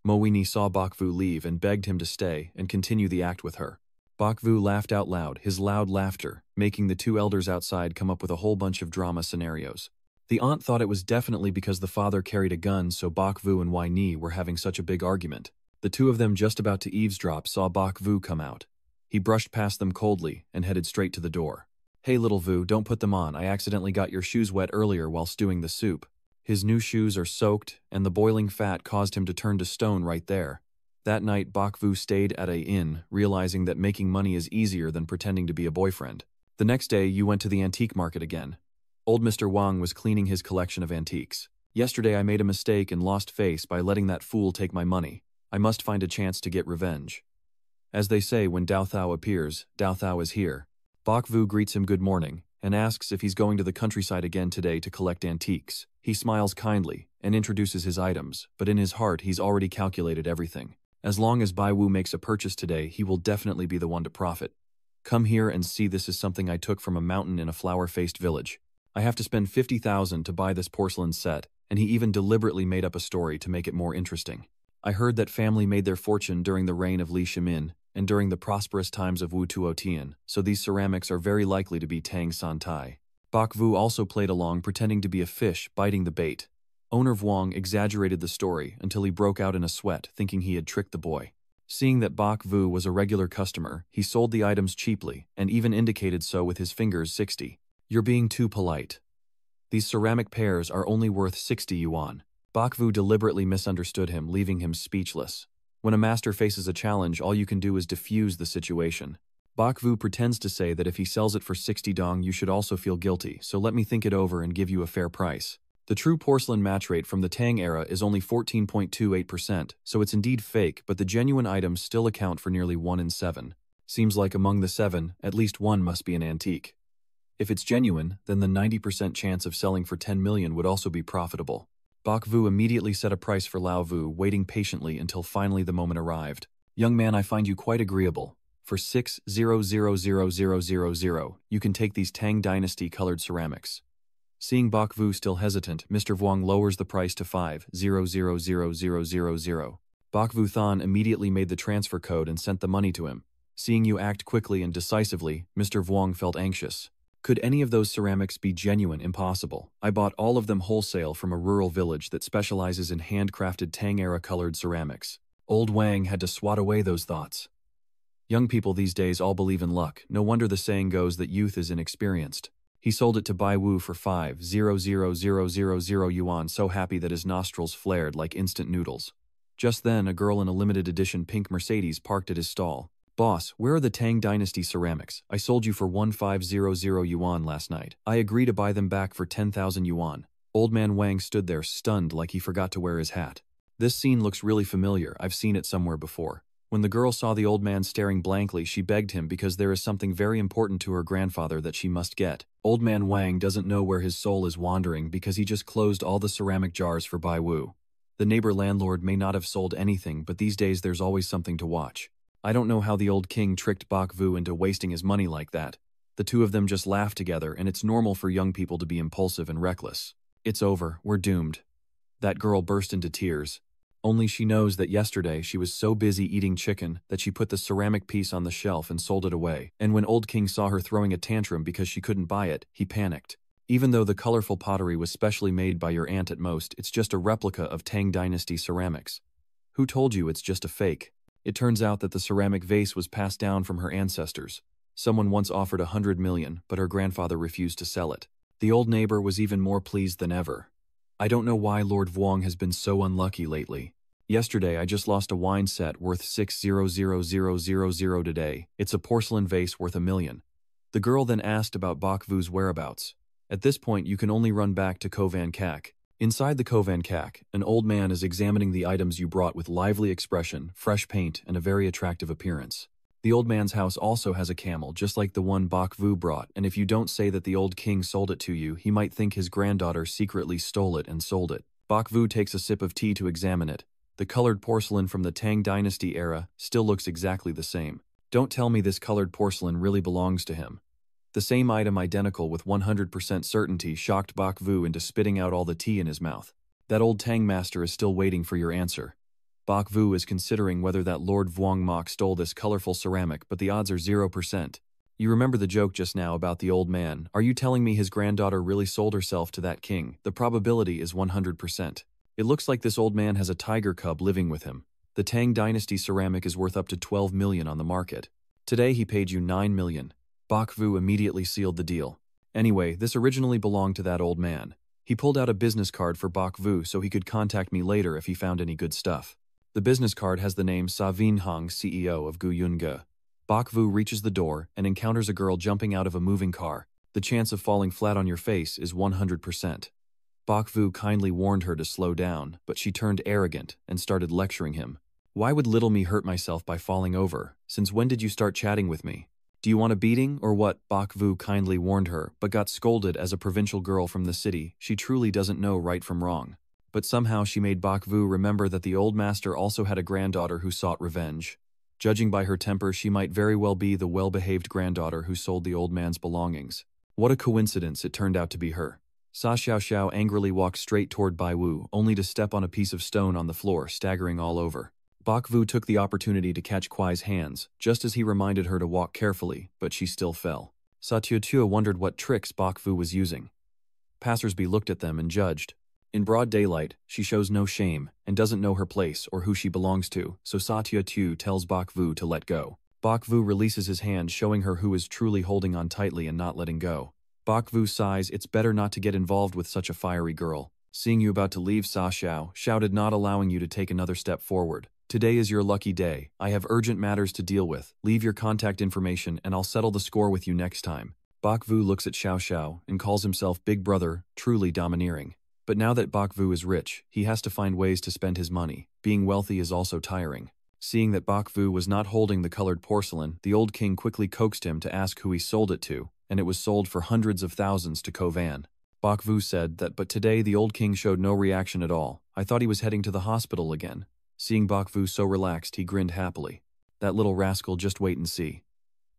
Mo Wai Ni saw Bakvu leave and begged him to stay and continue the act with her. Bakvu laughed out loud, his loud laughter, making the two elders outside come up with a whole bunch of drama scenarios. The aunt thought it was definitely because the father carried a gun, so Bakvu and Wai Ni were having such a big argument. The two of them just about to eavesdrop saw Bakvu come out. He brushed past them coldly and headed straight to the door. Hey little Vu, don't put them on. I accidentally got your shoes wet earlier while stewing the soup. His new shoes are soaked, and the boiling fat caused him to turn to stone right there. That night, Bakvu stayed at an inn, realizing that making money is easier than pretending to be a boyfriend. The next day, you went to the antique market again. Old Mr. Wang was cleaning his collection of antiques. Yesterday, I made a mistake and lost face by letting that fool take my money. I must find a chance to get revenge. As they say, when Dao Thao appears, Dao Thao is here. Bakvu greets him good morning, and asks if he's going to the countryside again today to collect antiques. He smiles kindly and introduces his items, but in his heart he's already calculated everything. As long as Bai Wu makes a purchase today, he will definitely be the one to profit. Come here and see, this is something I took from a mountain in a flower-faced village. I have to spend 50,000 to buy this porcelain set, and he even deliberately made up a story to make it more interesting. I heard that family made their fortune during the reign of Li Shimin and during the prosperous times of Wu Tuotian, so these ceramics are very likely to be Tang San Tai. Bok Vu also played along, pretending to be a fish biting the bait. Owner Vuong exaggerated the story until he broke out in a sweat, thinking he had tricked the boy. Seeing that Bok Vu was a regular customer, he sold the items cheaply and even indicated so with his fingers. 60. You're being too polite. These ceramic pears are only worth 60 yuan. Bok Vu deliberately misunderstood him, leaving him speechless. When a master faces a challenge, all you can do is diffuse the situation. Bok Vu pretends to say that if he sells it for 60 dong, you should also feel guilty, so let me think it over and give you a fair price. The true porcelain match rate from the Tang era is only 14.28%, so it's indeed fake, but the genuine items still account for nearly 1 in 7. Seems like among the 7, at least one must be an antique. If it's genuine, then the 90% chance of selling for 10 million would also be profitable. Bok Vu immediately set a price for Lao Vu, waiting patiently until finally the moment arrived. Young man, I find you quite agreeable. For 6,000,000, you can take these Tang Dynasty colored ceramics. Seeing Bok Vu still hesitant, Mr. Vuong lowers the price to 5,000,000. Bok Vu Than immediately made the transfer code and sent the money to him. Seeing you act quickly and decisively, Mr. Vuong felt anxious. Could any of those ceramics be genuine? Impossible. I bought all of them wholesale from a rural village that specializes in handcrafted Tang-era colored ceramics. Old Wang had to swat away those thoughts. Young people these days all believe in luck. No wonder the saying goes that youth is inexperienced. He sold it to Bai Wu for 5,000,000 yuan, so happy that his nostrils flared like instant noodles. Just then, a girl in a limited edition pink Mercedes parked at his stall. Boss, where are the Tang Dynasty ceramics? I sold you for 1,500 yuan last night. I agree to buy them back for 10,000 yuan. Old man Wang stood there stunned like he forgot to wear his hat. This scene looks really familiar. I've seen it somewhere before. When the girl saw the old man staring blankly, she begged him because there is something very important to her grandfather that she must get. Old man Wang doesn't know where his soul is wandering because he just closed all the ceramic jars for Bai Wu. The neighbor landlord may not have sold anything, but these days there's always something to watch. I don't know how the old king tricked Bok Vu into wasting his money like that. The two of them just laughed together, and it's normal for young people to be impulsive and reckless. It's over, we're doomed. That girl burst into tears. Only she knows that yesterday she was so busy eating chicken that she put the ceramic piece on the shelf and sold it away, and when Old King saw her throwing a tantrum because she couldn't buy it, he panicked. Even though the colorful pottery was specially made by your aunt, at most, it's just a replica of Tang Dynasty ceramics. Who told you it's just a fake? It turns out that the ceramic vase was passed down from her ancestors. Someone once offered 100 million, but her grandfather refused to sell it. The old neighbor was even more pleased than ever. I don't know why Lord Vuong has been so unlucky lately. Yesterday I just lost a wine set worth 6,000,000 today. It's a porcelain vase worth $1 million. The girl then asked about Bok Vu's whereabouts. At this point you can only run back to Kovan Kak. Inside the Kovan Kak, an old man is examining the items you brought with lively expression, fresh paint, and a very attractive appearance. The old man's house also has a camel, just like the one Bok Vu brought, and if you don't say that the old king sold it to you, he might think his granddaughter secretly stole it and sold it. Bok Vu takes a sip of tea to examine it. The colored porcelain from the Tang Dynasty era still looks exactly the same. Don't tell me this colored porcelain really belongs to him. The same item, identical with 100% certainty, shocked Bok Vu into spitting out all the tea in his mouth. That old Tang master is still waiting for your answer. Bok Vu is considering whether that Lord Vuong Mok stole this colorful ceramic, but the odds are 0%. You remember the joke just now about the old man. Are you telling me his granddaughter really sold herself to that king? The probability is 100%. It looks like this old man has a tiger cub living with him. The Tang Dynasty ceramic is worth up to 12 million on the market. Today he paid you 9 million. Bok Vu immediately sealed the deal. Anyway, this originally belonged to that old man. He pulled out a business card for Bok Vu so he could contact me later if he found any good stuff. The business card has the name Sa Vin Hong, CEO of Gu Yunge. Bok Vu reaches the door and encounters a girl jumping out of a moving car. The chance of falling flat on your face is 100%. Bok Vu kindly warned her to slow down, but she turned arrogant and started lecturing him. Why would little me hurt myself by falling over? Since when did you start chatting with me? Do you want a beating, or what? Bak Vu kindly warned her, but got scolded as a provincial girl from the city. She truly doesn't know right from wrong. But somehow she made Bak Vu remember that the old master also had a granddaughter who sought revenge. Judging by her temper, she might very well be the well-behaved granddaughter who sold the old man's belongings. What a coincidence it turned out to be her. Sa Xiaoxiao angrily walked straight toward Bai Wu, only to step on a piece of stone on the floor, staggering all over. Bak Vu took the opportunity to catch Kuai's hands, just as he reminded her to walk carefully, but she still fell. Sa Tiutua wondered what tricks Bak Vu was using. Passersby looked at them and judged. In broad daylight, she shows no shame, and doesn't know her place or who she belongs to, so Sa Tiutua tells Bak Vu to let go. Bak Vu releases his hand, showing her who is truly holding on tightly and not letting go. Bak Vu sighs, it's better not to get involved with such a fiery girl. Seeing you about to leave, Sa Xiao shouted, not allowing you to take another step forward. Today is your lucky day. I have urgent matters to deal with. Leave your contact information and I'll settle the score with you next time. Bak Vu looks at Xiao Xiao and calls himself Big Brother, truly domineering. But now that Bak Vu is rich, he has to find ways to spend his money. Being wealthy is also tiring. Seeing that Bak Vu was not holding the colored porcelain, the old king quickly coaxed him to ask who he sold it to, and it was sold for hundreds of thousands to Kovan. Bak Vu said that, but today the old king showed no reaction at all. I thought he was heading to the hospital again. Seeing Bak Vu so relaxed, he grinned happily. That little rascal, just wait and see.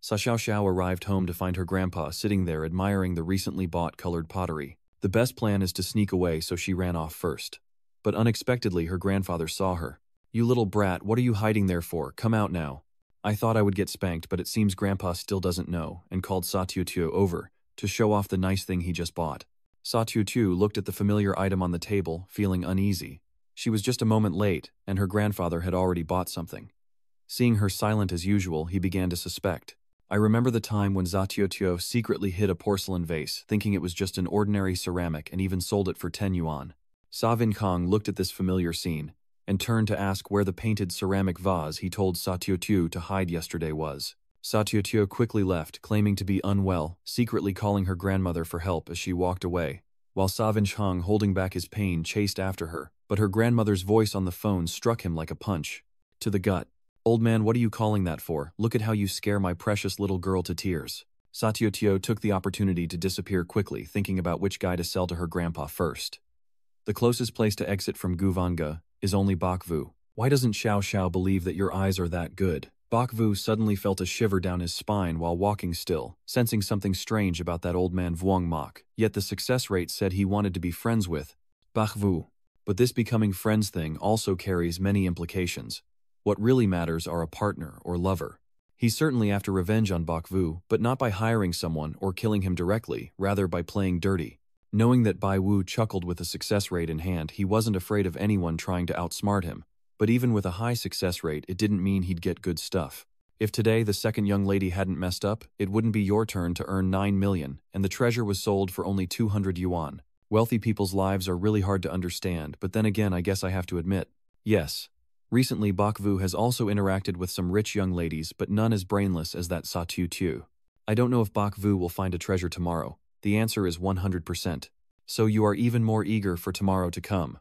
Sa Xiaoxiao arrived home to find her grandpa sitting there admiring the recently bought colored pottery. The best plan is to sneak away, so she ran off first. But unexpectedly her grandfather saw her. You little brat, what are you hiding there for? Come out now. I thought I would get spanked, but it seems grandpa still doesn't know, and called Sa Tiutua over to show off the nice thing he just bought. Sa Tiutua looked at the familiar item on the table, feeling uneasy. She was just a moment late, and her grandfather had already bought something. Seeing her silent as usual, he began to suspect. I remember the time when Sa Tiutua secretly hid a porcelain vase, thinking it was just an ordinary ceramic and even sold it for 10 yuan. Sa Vinkong looked at this familiar scene, and turned to ask where the painted ceramic vase he told Sa Tiutua to hide yesterday was. Sa Tiutua quickly left, claiming to be unwell, secretly calling her grandmother for help as she walked away, while Sa Vinkong, holding back his pain, chased after her. But her grandmother's voice on the phone struck him like a punch to the gut. Old man, what are you calling that for? Look at how you scare my precious little girl to tears. Sa Tiutua took the opportunity to disappear quickly, thinking about which guy to sell to her grandpa first. The closest place to exit from Guvanga is only Bak Vu. Why doesn't Xiao Xiao believe that your eyes are that good? Bak Vu suddenly felt a shiver down his spine while walking still, sensing something strange about that old man Vuong Mok. Yet the success rate said he wanted to be friends with Bak Vu. But this becoming friends thing also carries many implications. What really matters are a partner or lover. He's certainly after revenge on Bak Vu, but not by hiring someone or killing him directly, rather by playing dirty. Knowing that Bai Wu chuckled with a success rate in hand, he wasn't afraid of anyone trying to outsmart him. But even with a high success rate, it didn't mean he'd get good stuff. If today the second young lady hadn't messed up, it wouldn't be your turn to earn 9 million, and the treasure was sold for only 200 yuan. Wealthy people's lives are really hard to understand, but then again I guess I have to admit, yes. Recently Bak Vu has also interacted with some rich young ladies, but none as brainless as that Sa Tiutua. I don't know if Bak Vu will find a treasure tomorrow. The answer is 100%. So you are even more eager for tomorrow to come.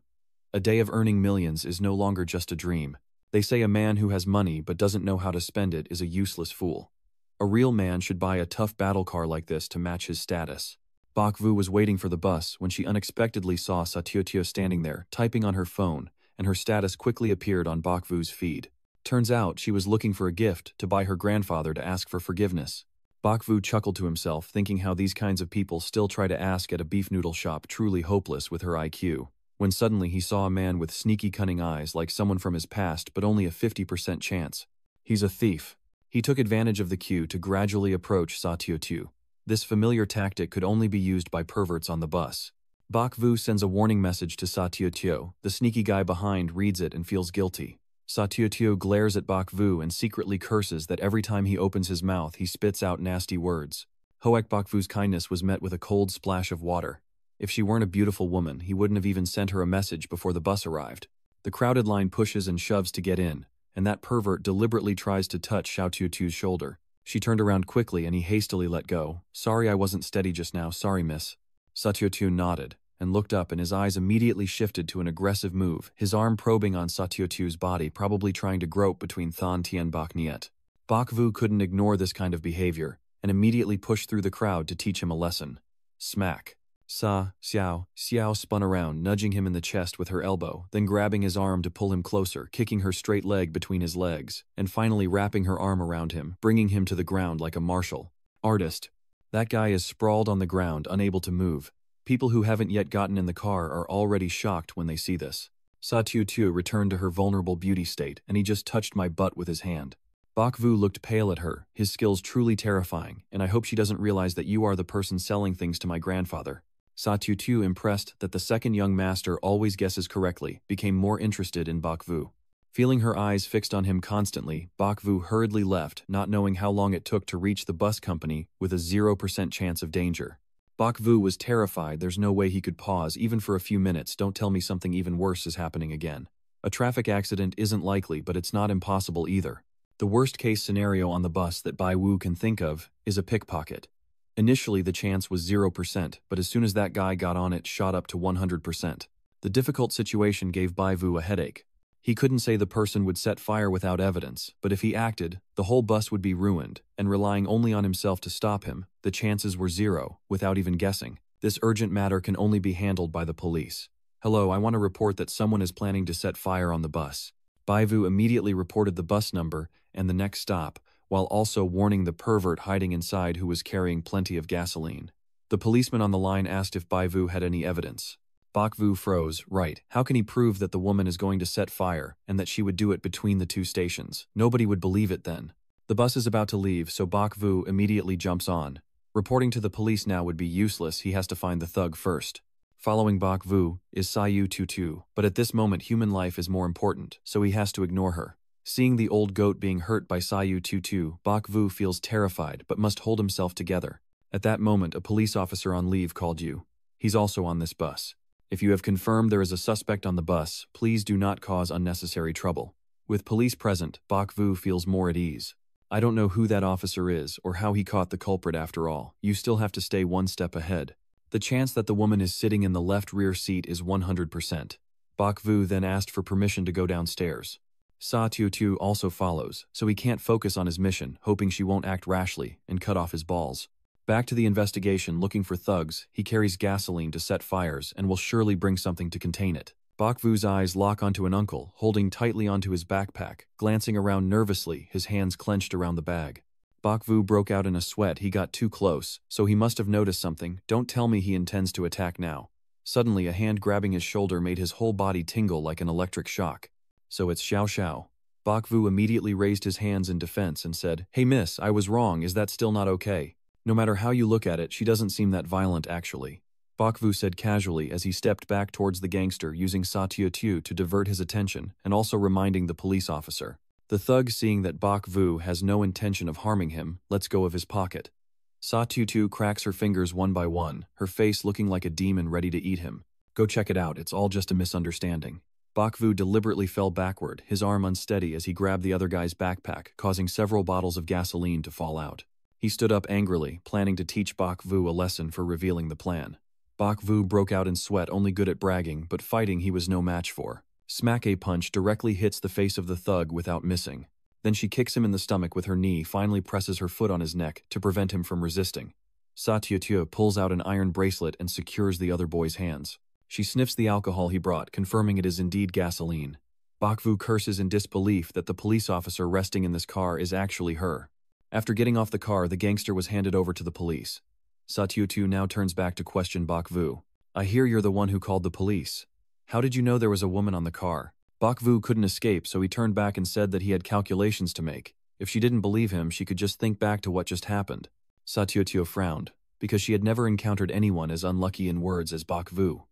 A day of earning millions is no longer just a dream. They say a man who has money but doesn't know how to spend it is a useless fool. A real man should buy a tough battle car like this to match his status. Bak Vu was waiting for the bus when she unexpectedly saw Sa Tiutua standing there, typing on her phone, and her status quickly appeared on Bak Vu's feed. Turns out she was looking for a gift to buy her grandfather to ask for forgiveness. Bak Vu chuckled to himself, thinking how these kinds of people still try to ask at a beef noodle shop, truly hopeless with her IQ. When suddenly he saw a man with sneaky cunning eyes like someone from his past, but only a 50% chance. He's a thief. He took advantage of the queue to gradually approach Sa Tiutua. This familiar tactic could only be used by perverts on the bus. Bak Vu sends a warning message to Sa Tiutua. The sneaky guy behind reads it and feels guilty. Sa Tiutua glares at Bak Vu and secretly curses that every time he opens his mouth he spits out nasty words. Hoek Bak Vu's kindness was met with a cold splash of water. If she weren't a beautiful woman, he wouldn't have even sent her a message before the bus arrived. The crowded line pushes and shoves to get in, and that pervert deliberately tries to touch Xiao Tiutu's shoulder. She turned around quickly and he hastily let go. Sorry, I wasn't steady just now, sorry miss. Sa Tiutua nodded and looked up, and his eyes immediately shifted to an aggressive move, his arm probing on Sa Tiutu's body, probably trying to grope between Than Tien Bak Niet. Bakvu couldn't ignore this kind of behavior, and immediately pushed through the crowd to teach him a lesson. Smack. Xiao spun around, nudging him in the chest with her elbow, then grabbing his arm to pull him closer, kicking her straight leg between his legs, and finally wrapping her arm around him, bringing him to the ground like a martial artist. That guy is sprawled on the ground, unable to move. People who haven't yet gotten in the car are already shocked when they see this. Sa Tiu returned to her vulnerable beauty state, and he just touched my butt with his hand. Bakvu looked pale at her, his skills truly terrifying, and I hope she doesn't realize that you are the person selling things to my grandfather. Sa Tiu, impressed that the second young master always guesses correctly, became more interested in Bakvu. Feeling her eyes fixed on him constantly, Bakvu hurriedly left, not knowing how long it took to reach the bus company with a 0% chance of danger. Bakvu was terrified. There's no way he could pause, even for a few minutes. Don't tell me something even worse is happening again. A traffic accident isn't likely, but it's not impossible either. The worst-case scenario on the bus that Bai Wu can think of is a pickpocket. Initially, the chance was 0%, but as soon as that guy got on it shot up to 100%. The difficult situation gave Bai Wu a headache. He couldn't say the person would set fire without evidence, but if he acted, the whole bus would be ruined, and relying only on himself to stop him, the chances were 0, without even guessing. This urgent matter can only be handled by the police. Hello, I want to report that someone is planning to set fire on the bus. Bai Wu immediately reported the bus number and the next stop, while also warning the pervert hiding inside who was carrying plenty of gasoline. The policeman on the line asked if Bai Wu had any evidence. Bakvu froze. Right. How can he prove that the woman is going to set fire, and that she would do it between the two stations? Nobody would believe it then. The bus is about to leave, so Bakvu immediately jumps on. Reporting to the police now would be useless. He has to find the thug first. Following Bakvu is Sayu Tutu, but at this moment human life is more important, so he has to ignore her. Seeing the old goat being hurt by Sayu Tutu, Bakvu feels terrified but must hold himself together. At that moment, a police officer on leave called you. He's also on this bus. If you have confirmed there is a suspect on the bus, please do not cause unnecessary trouble. With police present, Bakvu feels more at ease. I don't know who that officer is or how he caught the culprit after all. You still have to stay one step ahead. The chance that the woman is sitting in the left rear seat is 100%. Bakvu then asked for permission to go downstairs. Sa Tiu also follows, so he can't focus on his mission, hoping she won't act rashly and cut off his balls. Back to the investigation, looking for thugs, he carries gasoline to set fires and will surely bring something to contain it. Bakvu's eyes lock onto an uncle, holding tightly onto his backpack, glancing around nervously, his hands clenched around the bag. Bakvu broke out in a sweat. He got too close, so he must have noticed something. Don't tell me he intends to attack now. Suddenly, a hand grabbing his shoulder made his whole body tingle like an electric shock. So it's Xiao. Bakvu immediately raised his hands in defense and said, "Hey miss, I was wrong. Is that still not okay? No matter how you look at it, she doesn't seem that violent actually." Bakvu said casually as he stepped back towards the gangster, using Sa Tiu to divert his attention and also reminding the police officer. The thug, seeing that Bakvu has no intention of harming him, lets go of his pocket. Sa Tiu cracks her fingers one by one, her face looking like a demon ready to eat him. "Go check it out, it's all just a misunderstanding." Bakvu deliberately fell backward, his arm unsteady as he grabbed the other guy's backpack, causing several bottles of gasoline to fall out. He stood up angrily, planning to teach Bakvu a lesson for revealing the plan. Bakvu broke out in sweat, only good at bragging, but fighting he was no match for. Smack. A punch directly hits the face of the thug without missing. Then she kicks him in the stomach with her knee, finally presses her foot on his neck to prevent him from resisting. Sa Tiu pulls out an iron bracelet and secures the other boy's hands. She sniffs the alcohol he brought, confirming it is indeed gasoline. Bakvu curses in disbelief that the police officer resting in this car is actually her. After getting off the car, the gangster was handed over to the police. Sa Tiu now turns back to question Bakvu. "I hear you're the one who called the police. How did you know there was a woman on the car?" Bakvu couldn't escape, so he turned back and said that he had calculations to make. If she didn't believe him, she could just think back to what just happened. Sa Tiu frowned, because she had never encountered anyone as unlucky in words as Bakvu.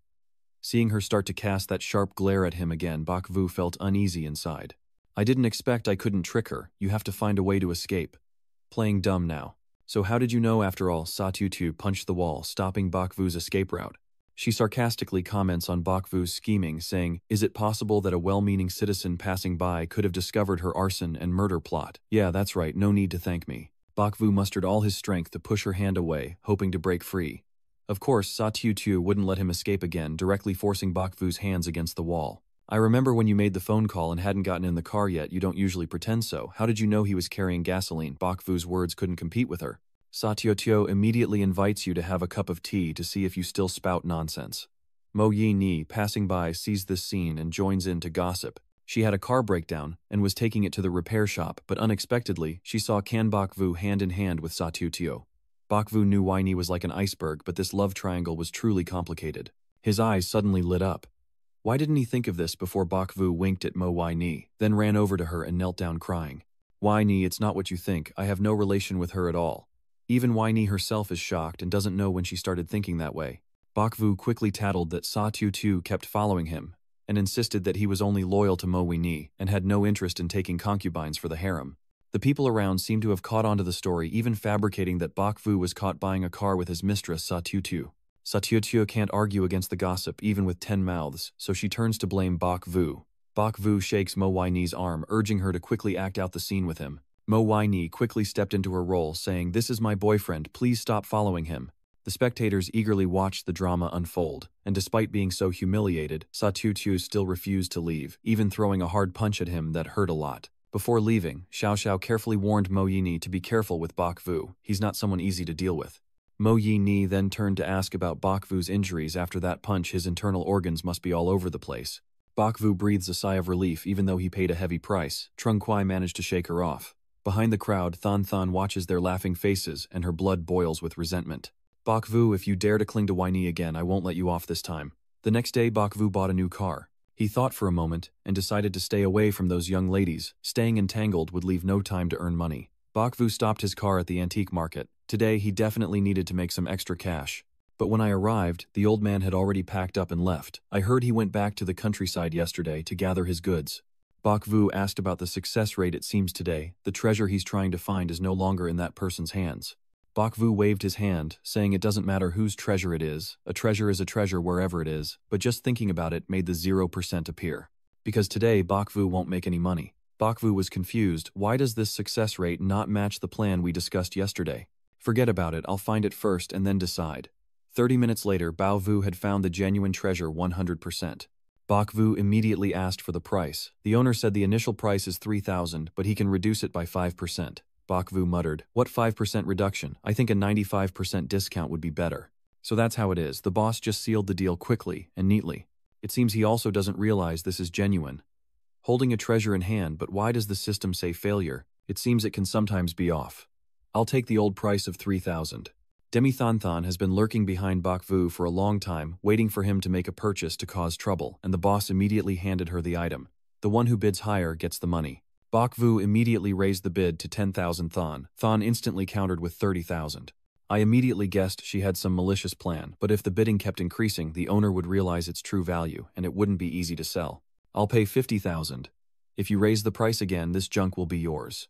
Seeing her start to cast that sharp glare at him again, Bakvu felt uneasy inside. "I didn't expect I couldn't trick her. You have to find a way to escape." Playing dumb now. "So how did you know after all?" Sa Tiu punched the wall, stopping Bakvu's escape route. She sarcastically comments on Bakvu's scheming, saying, "Is it possible that a well-meaning citizen passing by could have discovered her arson and murder plot? Yeah, that's right, no need to thank me." Bakvu mustered all his strength to push her hand away, hoping to break free. Of course, Sa Tiu wouldn't let him escape again, directly forcing Bakvu's hands against the wall. I remember when you made the phone call and hadn't gotten in the car yet. You don't usually pretend so. How did you know he was carrying gasoline? Bakvu's words couldn't compete with her. Satyotyo immediately invites you to have a cup of tea to see if you still spout nonsense. Mo Yi Ni, passing by, sees this scene and joins in to gossip. She had a car breakdown and was taking it to the repair shop, but unexpectedly, she saw Kan Bakvu hand in hand with Satyotyo. Bakvu knew Wai Ni was like an iceberg, but this love triangle was truly complicated. His eyes suddenly lit up. Why didn't he think of this before? Bakvu winked at Mo Wai Ni, then ran over to her and knelt down crying. Wai Ni, it's not what you think. I have no relation with her at all. Even Wai Ni herself is shocked and doesn't know when she started thinking that way. Bakvu quickly tattled that Satyotyo kept following him and insisted that he was only loyal to Mo Wai Ni and had no interest in taking concubines for the harem. The people around seemed to have caught on to the story, even fabricating that Bakvu was caught buying a car with his mistress Satyotyo. Satyotyo can't argue against the gossip even with 10 mouths, so she turns to blame Bakvu. Bakvu shakes Mo Wai Ni's arm, urging her to quickly act out the scene with him. Mo Wai Ni quickly stepped into her role, saying, "This is my boyfriend, please stop following him." The spectators eagerly watched the drama unfold, and despite being so humiliated, Satyotyo still refused to leave, even throwing a hard punch at him that hurt a lot. Before leaving, Xiao Xiao carefully warned Mo Yi Ni to be careful with Bakvu. He's not someone easy to deal with. Mo Yi Ni then turned to ask about Bakvu's injuries. After that punch, his internal organs must be all over the place. Bakvu breathes a sigh of relief even though he paid a heavy price. Trung Kwai managed to shake her off. Behind the crowd, Than Than watches their laughing faces and her blood boils with resentment. Bakvu, if you dare to cling to Wai Ni again, I won't let you off this time. The next day, Bakvu bought a new car. He thought for a moment and decided to stay away from those young ladies. Staying entangled would leave no time to earn money. Bakvu stopped his car at the antique market. Today, he definitely needed to make some extra cash. But when I arrived, the old man had already packed up and left. I heard he went back to the countryside yesterday to gather his goods. Bakvu asked about the success rate. It seems today, the treasure he's trying to find is no longer in that person's hands. Bakvu waved his hand, saying it doesn't matter whose treasure it is a treasure wherever it is, but just thinking about it made the 0% appear. Because today Bakvu won't make any money. Bakvu was confused. Why does this success rate not match the plan we discussed yesterday? Forget about it, I'll find it first and then decide. 30 minutes later, Baovu had found the genuine treasure 100%. Bakvu immediately asked for the price. The owner said the initial price is 3,000, but he can reduce it by 5%. Bakvu muttered, "What 5% reduction? I think a 95% discount would be better." So that's how it is. The boss just sealed the deal quickly and neatly. It seems he also doesn't realize this is genuine. Holding a treasure in hand, but why does the system say failure? It seems it can sometimes be off. I'll take the old price of 3,000. Demi Than Than has been lurking behind Bakvu for a long time, waiting for him to make a purchase to cause trouble, and the boss immediately handed her the item. The one who bids higher gets the money. Bakvu immediately raised the bid to 10,000 Than. Than instantly countered with 30,000. I immediately guessed she had some malicious plan, but if the bidding kept increasing, the owner would realize its true value, and it wouldn't be easy to sell. I'll pay 50,000. If you raise the price again, this junk will be yours.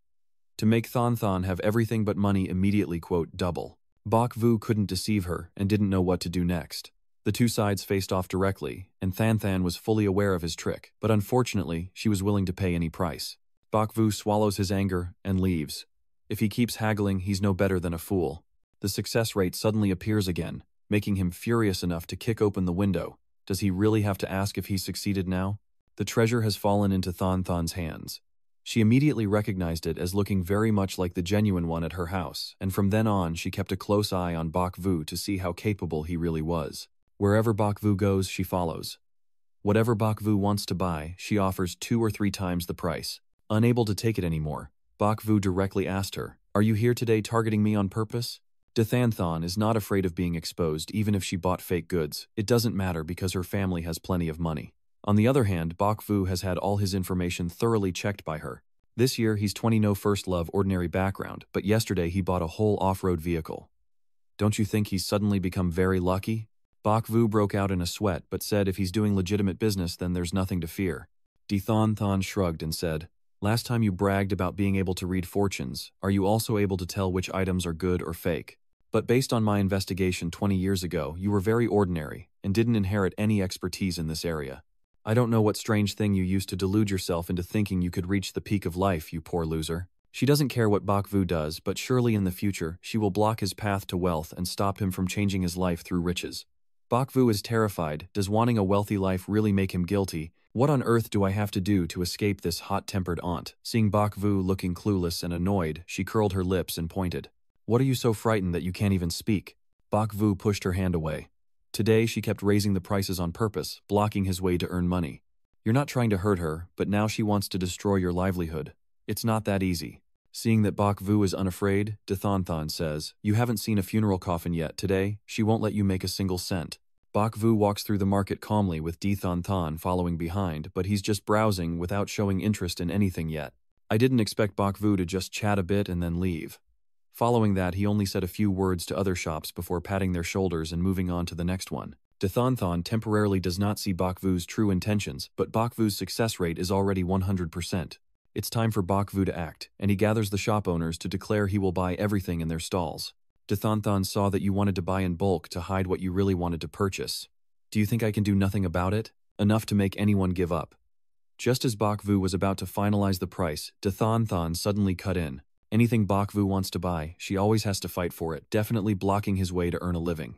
To make Than Than have everything but money immediately, quote, double. Bakvu couldn't deceive her and didn't know what to do next. The two sides faced off directly, and Than Than was fully aware of his trick, but unfortunately, she was willing to pay any price. Bakvu swallows his anger and leaves. If he keeps haggling, he's no better than a fool. The success rate suddenly appears again, making him furious enough to kick open the window. Does he really have to ask if he succeeded now? The treasure has fallen into Than Than's hands. She immediately recognized it as looking very much like the genuine one at her house, and from then on she kept a close eye on Bakvu to see how capable he really was. Wherever Bakvu goes, she follows. Whatever Bakvu wants to buy, she offers 2 or 3 times the price. Unable to take it anymore, Bakvu directly asked her, "Are you here today targeting me on purpose?" Than Than is not afraid of being exposed even if she bought fake goods. It doesn't matter because her family has plenty of money. On the other hand, Bakvu has had all his information thoroughly checked by her. This year he's 20, no first love, ordinary background, but yesterday he bought a whole off-road vehicle. Don't you think he's suddenly become very lucky? Bakvu broke out in a sweat but said if he's doing legitimate business then there's nothing to fear. Than Than shrugged and said, "Last time you bragged about being able to read fortunes, are you also able to tell which items are good or fake? But based on my investigation 20 years ago, you were very ordinary and didn't inherit any expertise in this area. I don't know what strange thing you used to delude yourself into thinking you could reach the peak of life, you poor loser." She doesn't care what Bakvu does, but surely in the future, she will block his path to wealth and stop him from changing his life through riches. Bakvu is terrified. Does wanting a wealthy life really make him guilty? What on earth do I have to do to escape this hot-tempered aunt? Seeing Bak Vu looking clueless and annoyed, she curled her lips and pointed. What are you so frightened that you can't even speak? Bak Vu pushed her hand away. Today she kept raising the prices on purpose, blocking his way to earn money. You're not trying to hurt her, but now she wants to destroy your livelihood. It's not that easy. Seeing that Bak Vu is unafraid, Dithonthan says, you haven't seen a funeral coffin yet. Today, she won't let you make a single cent. Bak Vu walks through the market calmly with Dithonthan following behind, but he's just browsing without showing interest in anything yet. I didn't expect Bak Vu to just chat a bit and then leave. Following that, he only said a few words to other shops before patting their shoulders and moving on to the next one. Dithonthan temporarily does not see Bak Vu's true intentions, but Bak Vu's success rate is already 100%. It's time for Bak Vu to act, and he gathers the shop owners to declare he will buy everything in their stalls. Dithonthan saw that you wanted to buy in bulk to hide what you really wanted to purchase. Do you think I can do nothing about it? Enough to make anyone give up. Just as Bak Vu was about to finalize the price, Dithonthan suddenly cut in. Anything Bak Vu wants to buy, she always has to fight for it, definitely blocking his way to earn a living.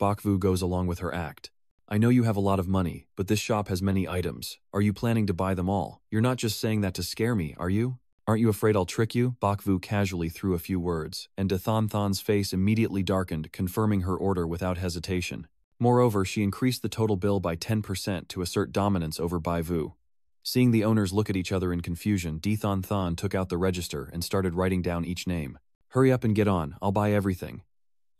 Bak Vu goes along with her act. I know you have a lot of money, but this shop has many items. Are you planning to buy them all? You're not just saying that to scare me, are you? Aren't you afraid I'll trick you? Bak Vu casually threw a few words, and Dithonthan's face immediately darkened, confirming her order without hesitation. Moreover, she increased the total bill by 10% to assert dominance over Bai Vu. Seeing the owners look at each other in confusion, Dithonthan took out the register and started writing down each name. Hurry up and get on, I'll buy everything.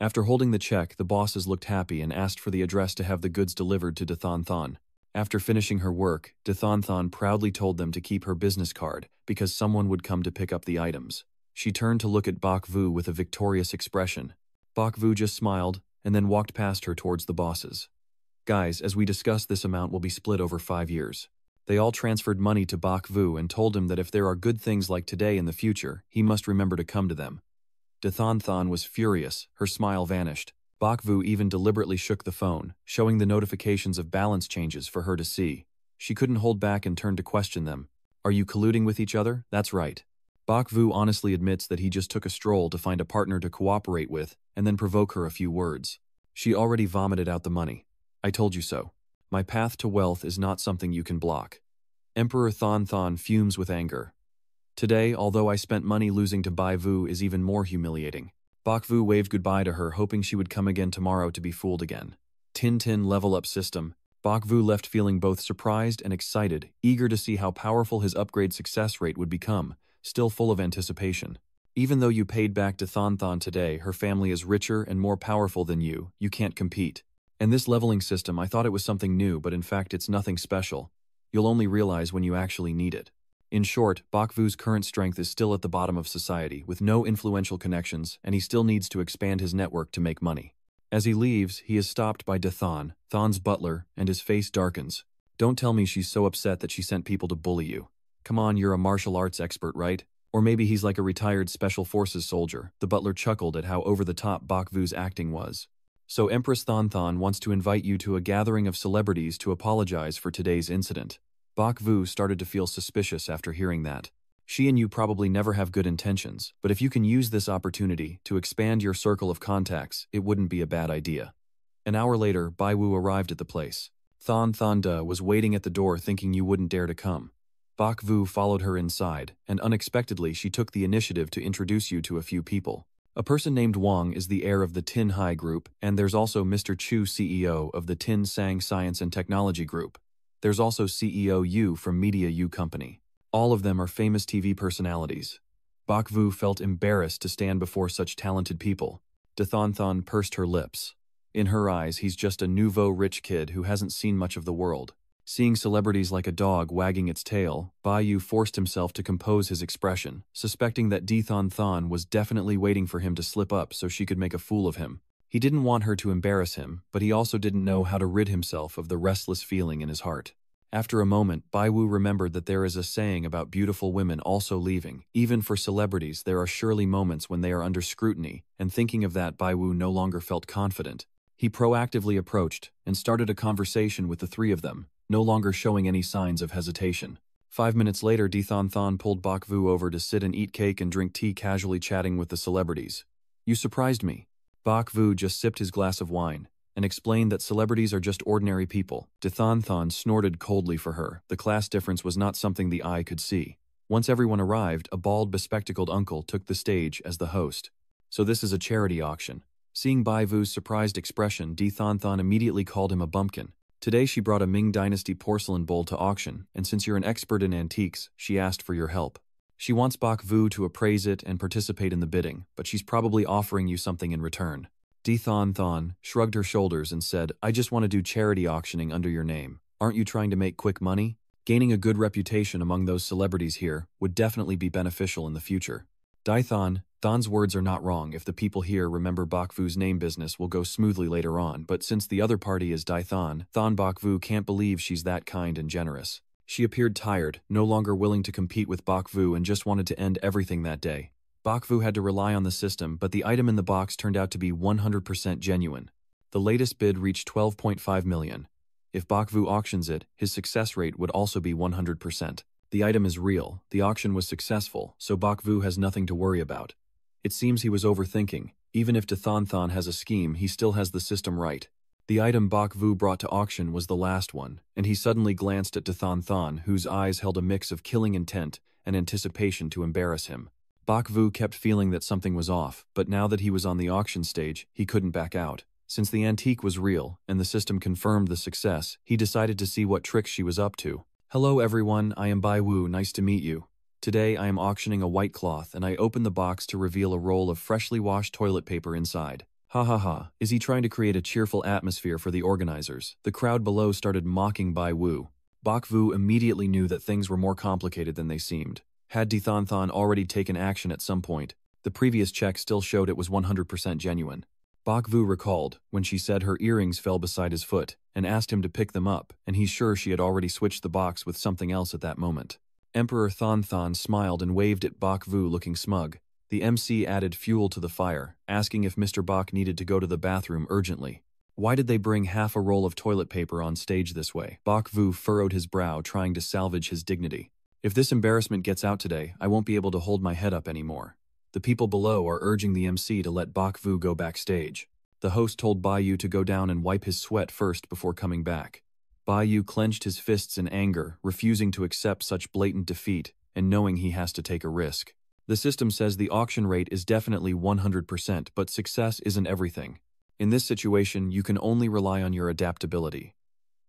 After holding the check, the bosses looked happy and asked for the address to have the goods delivered to Dithonthan. After finishing her work, Dithonthan proudly told them to keep her business card, because someone would come to pick up the items. She turned to look at Bak Vu with a victorious expression. Bak Vu just smiled, and then walked past her towards the bosses. Guys, as we discussed, this amount will be split over 5 years. They all transferred money to Bak Vu and told him that if there are good things like today in the future, he must remember to come to them. Dithonthan was furious, her smile vanished. Bak Vu even deliberately shook the phone, showing the notifications of balance changes for her to see. She couldn't hold back and turned to question them. Are you colluding with each other? That's right. Bak Vu honestly admits that he just took a stroll to find a partner to cooperate with and then provoke her a few words. She already vomited out the money. I told you so. My path to wealth is not something you can block. Emperor Thon fumes with anger. Today, although I spent money, losing to Bai Vu is even more humiliating. Bak Vu waved goodbye to her, hoping she would come again tomorrow to be fooled again. Tin level up system. Bak Vu left feeling both surprised and excited, eager to see how powerful his upgrade success rate would become, still full of anticipation. Even though you paid back to Thon today, her family is richer and more powerful than you can't compete. And this leveling system, I thought it was something new, but in fact it's nothing special. You'll only realize when you actually need it. In short, Bak Vu's current strength is still at the bottom of society, with no influential connections, and he still needs to expand his network to make money. As he leaves, he is stopped by Thon's butler, and his face darkens. Don't tell me she's so upset that she sent people to bully you. Come on, you're a martial arts expert, right? Or maybe he's like a retired special forces soldier. The butler chuckled at how over-the-top Bak Vu's acting was. So Empress Thon wants to invite you to a gathering of celebrities to apologize for today's incident. Bak Vu started to feel suspicious after hearing that. She and you probably never have good intentions, but if you can use this opportunity to expand your circle of contacts, it wouldn't be a bad idea. An hour later, Bai Wu arrived at the place. Thonda was waiting at the door, thinking you wouldn't dare to come. Bak Vu followed her inside, and unexpectedly she took the initiative to introduce you to a few people. A person named Wang is the heir of the Tin Hai Group, and there's also Mr. Chu, CEO of the Tin Sang Science and Technology Group. There's also CEO Yu from Media Yu Company. All of them are famous TV personalities. Bak Vu felt embarrassed to stand before such talented people. Thon pursed her lips. In her eyes, he's just a nouveau rich kid who hasn't seen much of the world. Seeing celebrities like a dog wagging its tail, Bai Yu forced himself to compose his expression, suspecting that Thon was definitely waiting for him to slip up so she could make a fool of him. He didn't want her to embarrass him, but he also didn't know how to rid himself of the restless feeling in his heart. After a moment, Bai Wu remembered that there is a saying about beautiful women also leaving. Even for celebrities, there are surely moments when they are under scrutiny, and thinking of that, Bai Wu no longer felt confident. He proactively approached and started a conversation with the three of them, no longer showing any signs of hesitation. 5 minutes later, Thon pulled Bak Vu over to sit and eat cake and drink tea, casually chatting with the celebrities. You surprised me. Bak Vu just sipped his glass of wine. and explained that celebrities are just ordinary people. Dithan snorted coldly for her. The class difference was not something the eye could see. Once everyone arrived, a bald, bespectacled uncle took the stage as the host. So this is a charity auction. Seeing Bai Vu's surprised expression, Dithan immediately called him a bumpkin. Today she brought a Ming Dynasty porcelain bowl to auction, and since you're an expert in antiques, she asked for your help. She wants Bak Vu to appraise it and participate in the bidding, but she's probably offering you something in return. Dithan shrugged her shoulders and said, I just want to do charity auctioning under your name. Aren't you trying to make quick money? Gaining a good reputation among those celebrities here would definitely be beneficial in the future. Than's words are not wrong. If the people here remember Bak Vu's name, business will go smoothly later on, but since the other party is Than Bak Vu can't believe she's that kind and generous. She appeared tired, no longer willing to compete with Bak Vu, and just wanted to end everything that day. Bak Vu had to rely on the system, but the item in the box turned out to be 100% genuine. The latest bid reached 12.5 million. If Bak Vu auctions it, his success rate would also be 100%. The item is real, the auction was successful, so Bak Vu has nothing to worry about. It seems he was overthinking. Even if Than has a scheme, he still has the system right. The item Bak Vu brought to auction was the last one, and he suddenly glanced at Than, whose eyes held a mix of killing intent and anticipation to embarrass him. Bak Vu kept feeling that something was off, but now that he was on the auction stage, he couldn't back out. Since the antique was real, and the system confirmed the success, he decided to see what tricks she was up to. Hello everyone, I am Bai Wu, nice to meet you. Today I am auctioning a white cloth, and I open the box to reveal a roll of freshly washed toilet paper inside. Ha ha ha, is he trying to create a cheerful atmosphere for the organizers? The crowd below started mocking Bai Wu. Bak Vu immediately knew that things were more complicated than they seemed. Had Dithan already taken action at some point, the previous check still showed it was 100% genuine. Bak Vu recalled when she said her earrings fell beside his foot and asked him to pick them up, and he's sure she had already switched the box with something else at that moment. Emperor Than smiled and waved at Bak Vu, looking smug. The MC added fuel to the fire, asking if Mr. Bak needed to go to the bathroom urgently. Why did they bring half a roll of toilet paper on stage this way? Bak Vu furrowed his brow, trying to salvage his dignity. If this embarrassment gets out today, I won't be able to hold my head up anymore. The people below are urging the MC to let Bak Vu go backstage. The host told Bai Yu to go down and wipe his sweat first before coming back. Bai Yu clenched his fists in anger, refusing to accept such blatant defeat and knowing he has to take a risk. The system says the auction rate is definitely 100%, but success isn't everything. In this situation, you can only rely on your adaptability.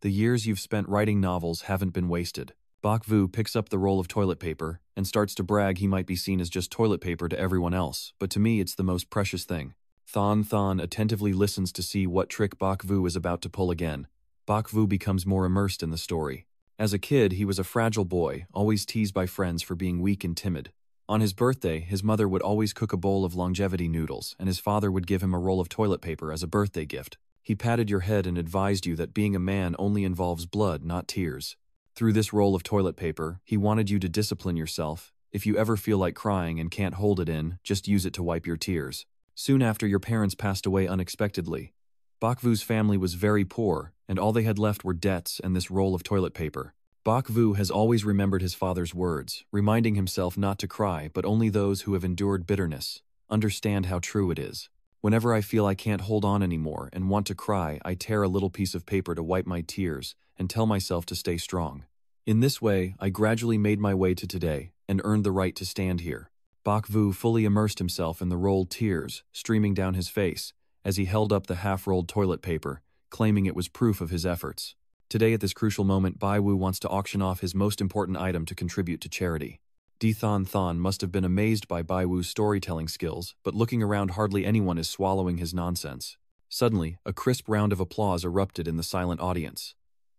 The years you've spent writing novels haven't been wasted. Bak Vu picks up the roll of toilet paper and starts to brag he might be seen as just toilet paper to everyone else, but to me it's the most precious thing. Than attentively listens to see what trick Bak Vu is about to pull again. Bak Vu becomes more immersed in the story. As a kid, he was a fragile boy, always teased by friends for being weak and timid. On his birthday, his mother would always cook a bowl of longevity noodles, and his father would give him a roll of toilet paper as a birthday gift. He patted your head and advised you that being a man only involves blood, not tears. Through this roll of toilet paper, he wanted you to discipline yourself. If you ever feel like crying and can't hold it in, just use it to wipe your tears. Soon after, your parents passed away unexpectedly. Bak Vu's family was very poor, and all they had left were debts and this roll of toilet paper. Bak Vu has always remembered his father's words, reminding himself not to cry, but only those who have endured bitterness understand how true it is. Whenever I feel I can't hold on anymore and want to cry, I tear a little piece of paper to wipe my tears and tell myself to stay strong. In this way, I gradually made my way to today and earned the right to stand here. Bak Vu fully immersed himself in the rolled tears streaming down his face as he held up the half-rolled toilet paper, claiming it was proof of his efforts. Today, at this crucial moment, Bai Wu wants to auction off his most important item to contribute to charity. Dithan must have been amazed by Bai Wu's storytelling skills, but looking around, hardly anyone is swallowing his nonsense. Suddenly, a crisp round of applause erupted in the silent audience.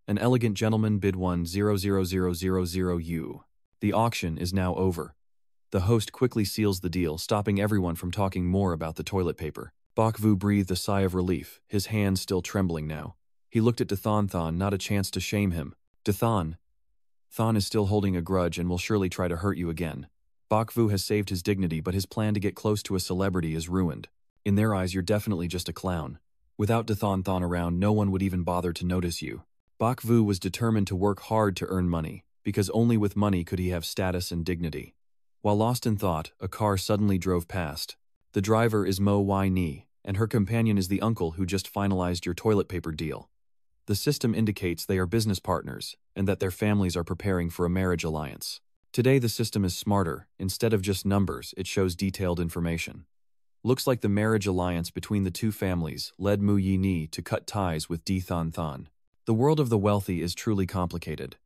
An elegant gentleman bid 1,000,000 U. The auction is now over. The host quickly seals the deal, stopping everyone from talking more about the toilet paper. Bak Vu breathed a sigh of relief, his hands still trembling now. He looked at Dithan, not a chance to shame him. Dithan is still holding a grudge and will surely try to hurt you again. Bak Vu has saved his dignity, but his plan to get close to a celebrity is ruined. In their eyes, you're definitely just a clown. Without Dithan around, no one would even bother to notice you. Bak Vu was determined to work hard to earn money, because only with money could he have status and dignity. While lost in thought, a car suddenly drove past. The driver is Mo Wai Ni, and her companion is the uncle who just finalized your toilet paper deal. The system indicates they are business partners and that their families are preparing for a marriage alliance. Today the system is smarter. Instead of just numbers, it shows detailed information. Looks like the marriage alliance between the two families led Mu Yi Ni to cut ties with Di Than Than. The world of the wealthy is truly complicated.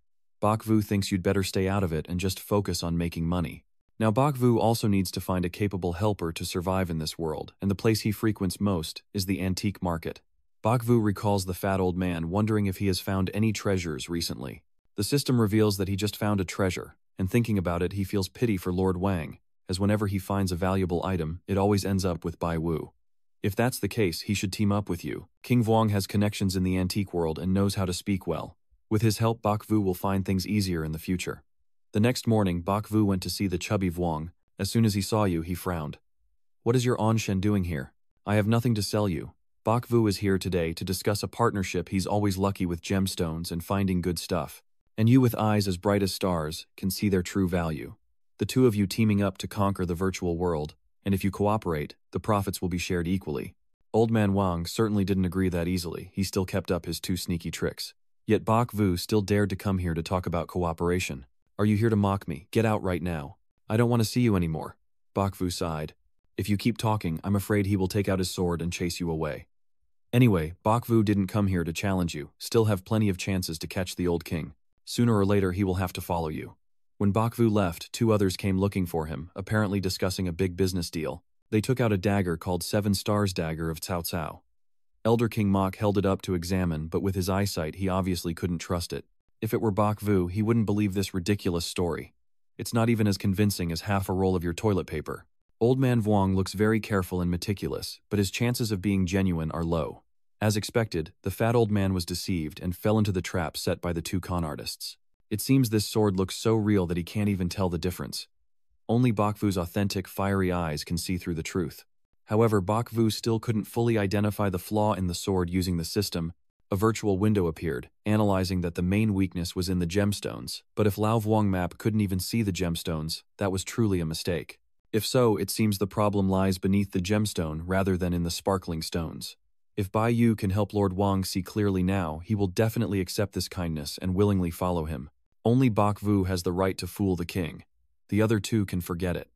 Bak Vu thinks you'd better stay out of it and just focus on making money. Now Bak Vu also needs to find a capable helper to survive in this world, and the place he frequents most is the antique market. Bak Vu recalls the fat old man wondering if he has found any treasures recently. The system reveals that he just found a treasure, and thinking about it he feels pity for Lord Wang, as whenever he finds a valuable item, it always ends up with Bai Wu. If that's the case, he should team up with you. King Vuong has connections in the antique world and knows how to speak well. With his help, Bak Vu will find things easier in the future. The next morning, Bak Vu went to see the chubby Vuong. As soon as he saw you, he frowned. What is your Anshen doing here? I have nothing to sell you. Bak Vu is here today to discuss a partnership. He's always lucky with gemstones and finding good stuff. And you with eyes as bright as stars can see their true value. The two of you teaming up to conquer the virtual world, and if you cooperate, the profits will be shared equally. Old man Wang certainly didn't agree that easily. He still kept up his two sneaky tricks. Yet Bak Vu still dared to come here to talk about cooperation. Are you here to mock me? Get out right now. I don't want to see you anymore. Bak Vu sighed. If you keep talking, I'm afraid he will take out his sword and chase you away. Anyway, Bak Vu didn't come here to challenge you. Still have plenty of chances to catch the old king. Sooner or later he will have to follow you. When Bak Vu left, two others came looking for him, apparently discussing a big business deal. They took out a dagger called 7 Stars Dagger of Cao Cao. Elder King Mok held it up to examine, but with his eyesight he obviously couldn't trust it. If it were Bak Vu, he wouldn't believe this ridiculous story. It's not even as convincing as half a roll of your toilet paper. Old man Vuong looks very careful and meticulous, but his chances of being genuine are low. As expected, the fat old man was deceived and fell into the trap set by the two con artists. It seems this sword looks so real that he can't even tell the difference. Only Bak Vu's authentic, fiery eyes can see through the truth. However, Bak Vu still couldn't fully identify the flaw in the sword using the system. A virtual window appeared, analyzing that the main weakness was in the gemstones. But if Lao Vuong map couldn't even see the gemstones, that was truly a mistake. If so, it seems the problem lies beneath the gemstone rather than in the sparkling stones. If Bai Yu can help Lord Wang see clearly now, he will definitely accept this kindness and willingly follow him. Only Bak Vu has the right to fool the king. The other two can forget it.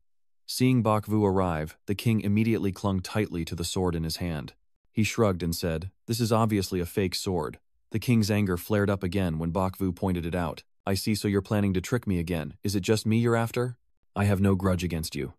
Seeing Bak Vu arrive, the king immediately clung tightly to the sword in his hand. He shrugged and said, "This is obviously a fake sword." The king's anger flared up again when Bak Vu pointed it out. "I see, so you're planning to trick me again. Is it just me you're after? I have no grudge against you."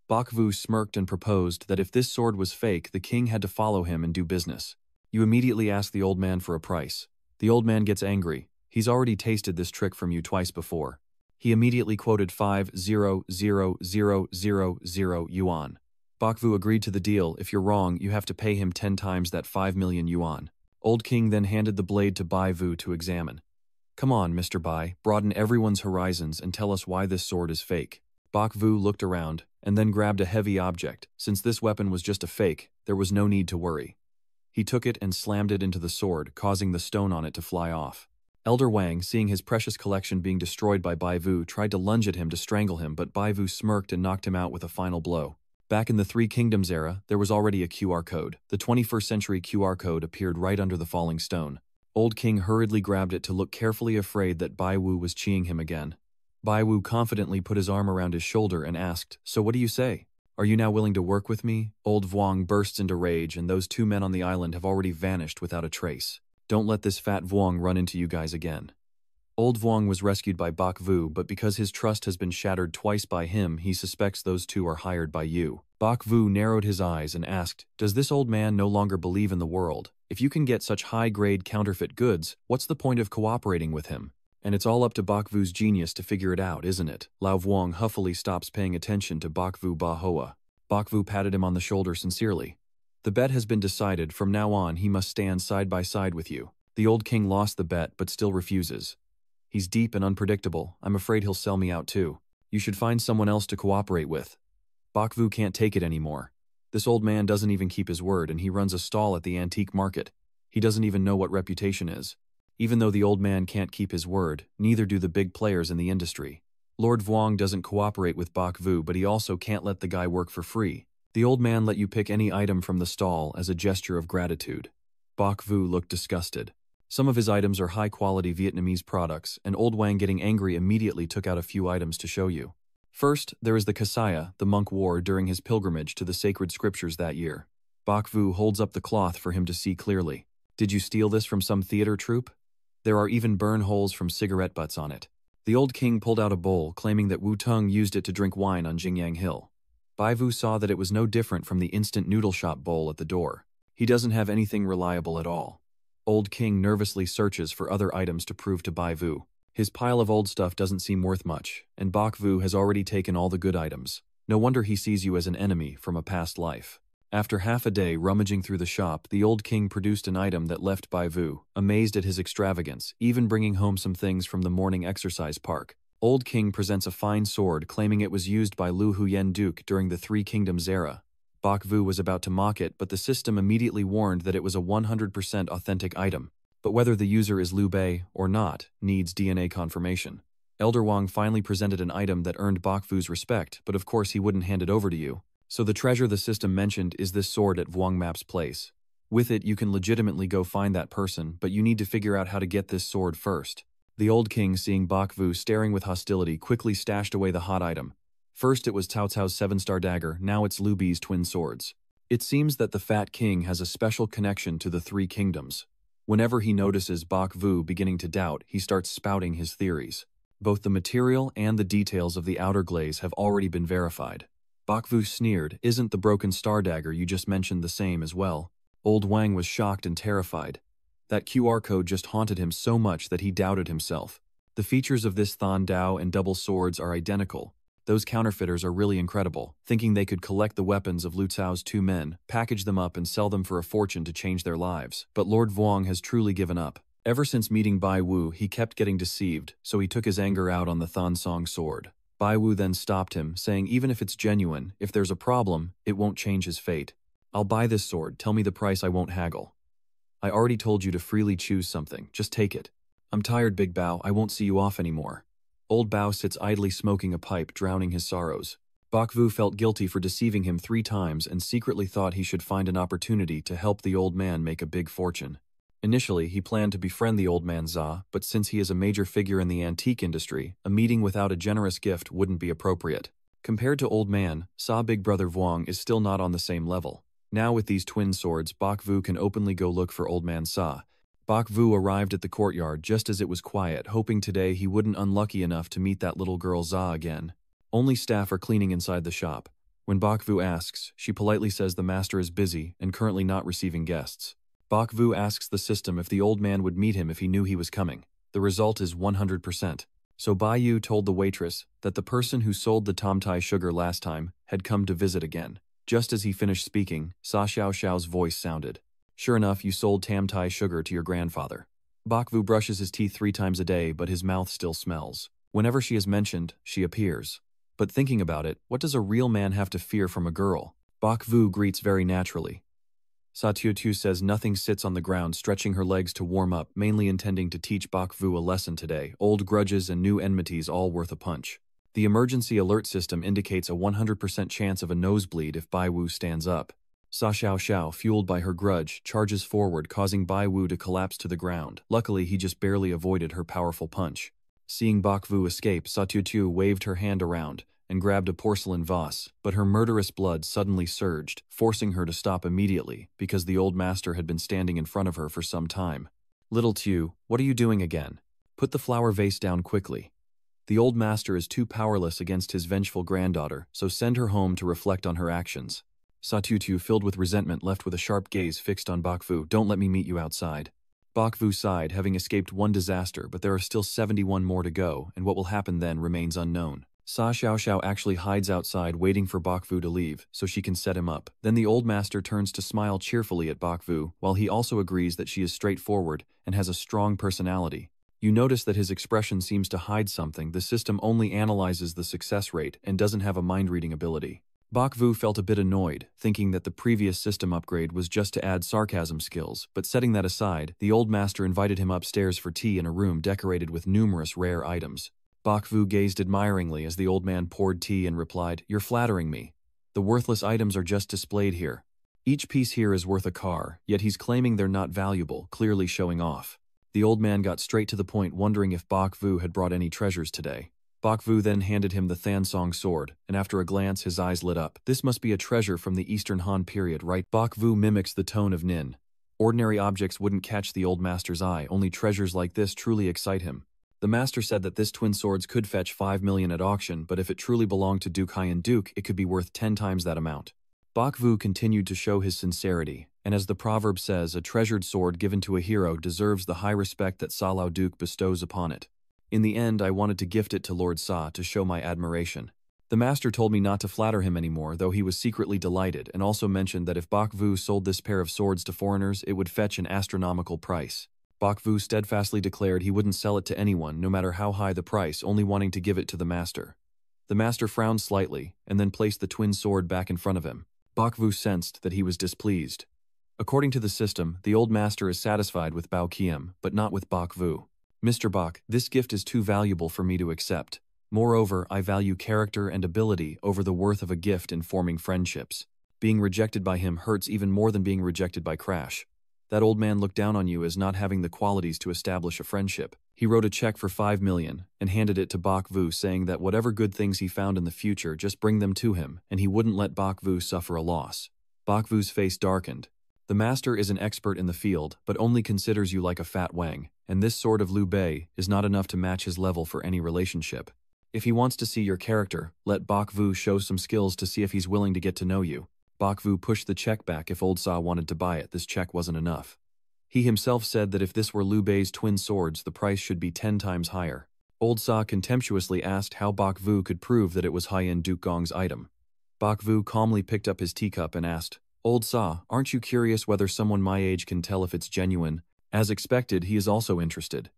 Bak Vu smirked and proposed that if this sword was fake, the king had to follow him and do business. You immediately ask the old man for a price. The old man gets angry. He's already tasted this trick from you twice before. He immediately quoted 5,000,000 yuan. Bak Vu agreed to the deal. If you're wrong, you have to pay him 10 times that 5 million yuan. Old King then handed the blade to Bai Vu to examine. "Come on, Mr. Bai, broaden everyone's horizons and tell us why this sword is fake." Bak Vu looked around, and then grabbed a heavy object. Since this weapon was just a fake, there was no need to worry. He took it and slammed it into the sword, causing the stone on it to fly off. Elder Wang, seeing his precious collection being destroyed by Bai Vu, tried to lunge at him to strangle him, but Bai Vu smirked and knocked him out with a final blow. Back in the Three Kingdoms era, there was already a QR code. The 21st century QR code appeared right under the falling stone. Old King hurriedly grabbed it to look carefully, afraid that Bai Wu was cheating him again. Bai Wu confidently put his arm around his shoulder and asked, "So what do you say? Are you now willing to work with me?" Old Vuong bursts into rage, and those two men on the island have already vanished without a trace. Don't let this fat Vuong run into you guys again. Old Vuong was rescued by Bak Vu, but because his trust has been shattered twice by him, he suspects those two are hired by you. Bak Vu narrowed his eyes and asked, "Does this old man no longer believe in the world? If you can get such high-grade counterfeit goods, what's the point of cooperating with him?" And it's all up to Bak Vu's genius to figure it out, isn't it? Lao Vuong huffily stops paying attention to Bak Vu Ba Hoa. Bak Vu patted him on the shoulder sincerely. "The bet has been decided. From now on, he must stand side by side with you." The old king lost the bet, but still refuses. "He's deep and unpredictable. I'm afraid he'll sell me out too. You should find someone else to cooperate with." Bak Vu can't take it anymore. This old man doesn't even keep his word, and he runs a stall at the antique market. He doesn't even know what reputation is. Even though the old man can't keep his word, neither do the big players in the industry. Lord Vuong doesn't cooperate with Bak Vu, but he also can't let the guy work for free. The old man let you pick any item from the stall as a gesture of gratitude. Bok Vu looked disgusted. Some of his items are high-quality Vietnamese products, and Old Wang, getting angry, immediately took out a few items to show you. First, there is the kasaya the monk wore during his pilgrimage to the sacred scriptures that year. Bok Vu holds up the cloth for him to see clearly. Did you steal this from some theater troupe? There are even burn holes from cigarette butts on it. The old king pulled out a bowl, claiming that Wu Tung used it to drink wine on Jingyang Hill. Bai Vu saw that it was no different from the instant noodle shop bowl at the door. He doesn't have anything reliable at all. Old King nervously searches for other items to prove to Bai Vu. His pile of old stuff doesn't seem worth much, and Bok Vu has already taken all the good items. No wonder he sees you as an enemy from a past life. After half a day rummaging through the shop, the old king produced an item that left Bai Vu amazed at his extravagance, even bringing home some things from the morning exercise park. Old King presents a fine sword, claiming it was used by Lu Huyen Duke during the Three Kingdoms era. Bok Vu was about to mock it, but the system immediately warned that it was a 100% authentic item. But whether the user is Liu Bei or not needs DNA confirmation. Elder Wang finally presented an item that earned Bok Vu's respect, but of course he wouldn't hand it over to you. So the treasure the system mentioned is this sword at Vuong Map's place. With it, you can legitimately go find that person, but you need to figure out how to get this sword first. The old king, seeing Bok Vu staring with hostility, quickly stashed away the hot item. First it was Cao Cao's 7-star dagger, now it's Liu Bei's twin swords. It seems that the fat king has a special connection to the Three Kingdoms. Whenever he notices Bok Vu beginning to doubt, he starts spouting his theories. Both the material and the details of the outer glaze have already been verified. Bok Vu sneered, "Isn't the broken star dagger you just mentioned the same as well?" Old Wang was shocked and terrified. That QR code just haunted him so much that he doubted himself. The features of this Than Dao and double swords are identical. Those counterfeiters are really incredible, thinking they could collect the weapons of Lu Cao's 2 men, package them up and sell them for a fortune to change their lives. But Lord Vuong has truly given up. Ever since meeting Bai Wu, he kept getting deceived, so he took his anger out on the Than Song sword. Bai Wu then stopped him, saying even if it's genuine, if there's a problem, it won't change his fate. "I'll buy this sword, tell me the price, I won't haggle." "I already told you to freely choose something, just take it." "I'm tired, Big Bao, I won't see you off anymore." Old Bao sits idly smoking a pipe, drowning his sorrows. Bok Vu felt guilty for deceiving him 3 times and secretly thought he should find an opportunity to help the old man make a big fortune. Initially, he planned to befriend the old man Za, but since he is a major figure in the antique industry, a meeting without a generous gift wouldn't be appropriate. Compared to old man, Sa big brother Vuong is still not on the same level. Now with these twin swords, Bok Vu can openly go look for old man Sa. Bok Vu arrived at the courtyard just as it was quiet, hoping today he wouldn't unlucky enough to meet that little girl Za again. Only staff are cleaning inside the shop. When Bok Vu asks, she politely says the master is busy and currently not receiving guests. Bok Vu asks the system if the old man would meet him if he knew he was coming. The result is 100%. So Bai Yu told the waitress that the person who sold the Tom Tai sugar last time had come to visit again. Just as he finished speaking, Sa Xiao Xiao's voice sounded. "Sure enough, you sold Tam Tai sugar to your grandfather." Bok Vu brushes his teeth 3 times a day, but his mouth still smells. Whenever she is mentioned, she appears. But thinking about it, what does a real man have to fear from a girl? Bok Vu greets very naturally. Sa Tiu says nothing, sits on the ground, stretching her legs to warm up, mainly intending to teach Bok Vu a lesson today. Old grudges and new enmities all worth a punch. The emergency alert system indicates a 100% chance of a nosebleed if Bai Wu stands up. Sa Xiao Xiao, fueled by her grudge, charges forward, causing Bai Wu to collapse to the ground. Luckily, he just barely avoided her powerful punch. Seeing Bok Vu escape, Sa Tiu waved her hand around and grabbed a porcelain vase, but her murderous blood suddenly surged, forcing her to stop immediately because the old master had been standing in front of her for some time. "Little Tiu, what are you doing again? Put the flower vase down quickly." The old master is too powerless against his vengeful granddaughter, so send her home to reflect on her actions. Sa Tiu, filled with resentment, left with a sharp gaze fixed on Bok Vu. "Don't let me meet you outside." Bok Vu sighed, having escaped 1 disaster, but there are still 71 more to go, and what will happen then remains unknown. Sa Xiao Xiao actually hides outside waiting for Bok Vu to leave, so she can set him up. Then the old master turns to smile cheerfully at Bok Vu, while he also agrees that she is straightforward and has a strong personality. You notice that his expression seems to hide something. The system only analyzes the success rate and doesn't have a mind-reading ability. Bok Vu felt a bit annoyed, thinking that the previous system upgrade was just to add sarcasm skills, but setting that aside, the old master invited him upstairs for tea in a room decorated with numerous rare items. Bok Vu gazed admiringly as the old man poured tea and replied, "You're flattering me." The The worthless items are just displayed here. Each piece here is worth a car, yet he's claiming they're not valuable, clearly showing off. The old man got straight to the point, wondering if Bok Vu had brought any treasures today. Bok Vu then handed him the Thansong sword, and after a glance his eyes lit up. This must be a treasure from the Eastern Han period, right? Bok Vu mimics the tone of Nin. Ordinary objects wouldn't catch the old master's eye, only treasures like this truly excite him. The master said that this twin swords could fetch 5 million at auction, but if it truly belonged to Duke Haiyan Duke, it could be worth 10 times that amount. Bok Vu continued to show his sincerity, and as the proverb says, a treasured sword given to a hero deserves the high respect that Sa Lao Duke bestows upon it. In the end, I wanted to gift it to Lord Sa to show my admiration. The master told me not to flatter him anymore, though he was secretly delighted, and also mentioned that if Bok Vu sold this pair of swords to foreigners, it would fetch an astronomical price. Bok Vu steadfastly declared he wouldn't sell it to anyone, no matter how high the price, only wanting to give it to the master. The master frowned slightly, and then placed the twin sword back in front of him. Bok Vu sensed that he was displeased. According to the system, the old master is satisfied with Bao Kiem, but not with Bok Vu. Mr. Bok, this gift is too valuable for me to accept. Moreover, I value character and ability over the worth of a gift in forming friendships. Being rejected by him hurts even more than being rejected by Crash. That old man looked down on you as not having the qualities to establish a friendship. He wrote a check for 5 million and handed it to Bok Vu, saying that whatever good things he found in the future, just bring them to him, and he wouldn't let Bok Vu suffer a loss. Bok Vu's face darkened. The master is an expert in the field, but only considers you like a fat wang, and this sword of Liu Bei is not enough to match his level for any relationship. If he wants to see your character, let Bok Vu show some skills to see if he's willing to get to know you. Bok Vu pushed the check back. If Old Sa wanted to buy it, this check wasn't enough. He himself said that if this were Liu Bei's twin swords, the price should be 10 times higher. Old Sa contemptuously asked how Bok Vu could prove that it was Haiyan Duke Gong's item. Bok Vu calmly picked up his teacup and asked, Old Sa, aren't you curious whether someone my age can tell if it's genuine? As expected, he is also interested.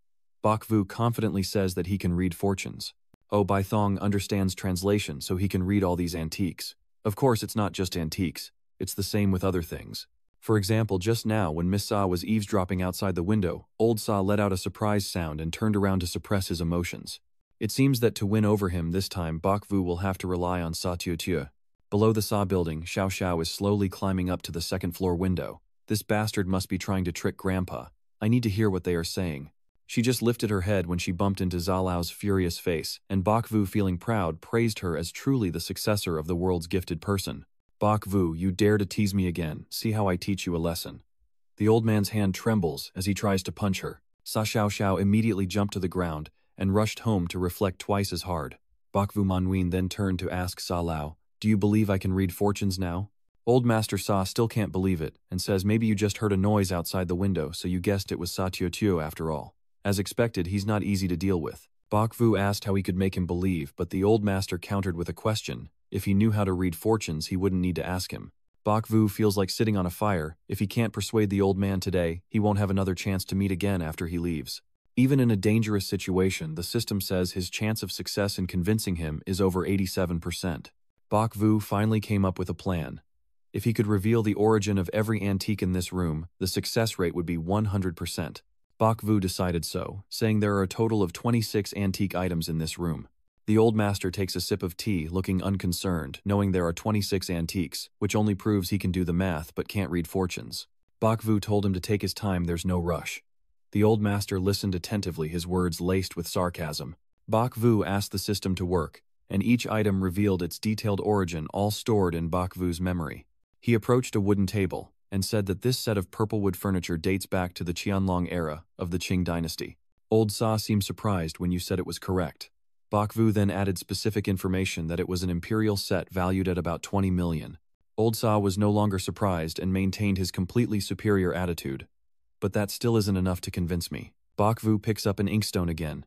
Bok Vu confidently says that he can read fortunes. Oh, Bai Thong understands translation, so he can read all these antiques. Of course, it's not just antiques. It's the same with other things. For example, just now when Miss Sa was eavesdropping outside the window, Old Sa let out a surprise sound and turned around to suppress his emotions. It seems that to win over him this time, Bok Vu will have to rely on Sa Tiu Tiu. Below the Sa building, Xiao Xiao is slowly climbing up to the second-floor window. This bastard must be trying to trick Grandpa. I need to hear what they are saying. She just lifted her head when she bumped into Zalao's furious face, and Bok Vu, feeling proud, praised her as truly the successor of the world's gifted person. Bok Vu, you dare to tease me again. See how I teach you a lesson. The old man's hand trembles as he tries to punch her. Sa Xiao Xiao immediately jumped to the ground and rushed home to reflect twice as hard. Bok Vu Manwin then turned to ask Sa Lao, do you believe I can read fortunes now? Old Master Sa still can't believe it and says maybe you just heard a noise outside the window, so you guessed it was Sa Tiu Tiu after all. As expected, he's not easy to deal with. Bok Vu asked how he could make him believe, but the old master countered with a question. If he knew how to read fortunes, he wouldn't need to ask him. Bok Vu feels like sitting on a fire. If he can't persuade the old man today, he won't have another chance to meet again after he leaves. Even in a dangerous situation, the system says his chance of success in convincing him is over 87%. Bok Vu finally came up with a plan. If he could reveal the origin of every antique in this room, the success rate would be 100%. Bok Vu decided so, saying there are a total of 26 antique items in this room. The old master takes a sip of tea, looking unconcerned, knowing there are 26 antiques, which only proves he can do the math but can't read fortunes. Bok Vu told him to take his time, there's no rush. The old master listened attentively, his words laced with sarcasm. Bok Vu asked the system to work, and each item revealed its detailed origin, all stored in Bok Vu's memory. He approached a wooden table and said that this set of purple wood furniture dates back to the Qianlong era of the Qing dynasty. Old Sa seemed surprised when you said it was correct. Bok Vu then added specific information that it was an imperial set valued at about 20 million. Old Sa was no longer surprised and maintained his completely superior attitude. But that still isn't enough to convince me. Bok Vu picks up an inkstone again.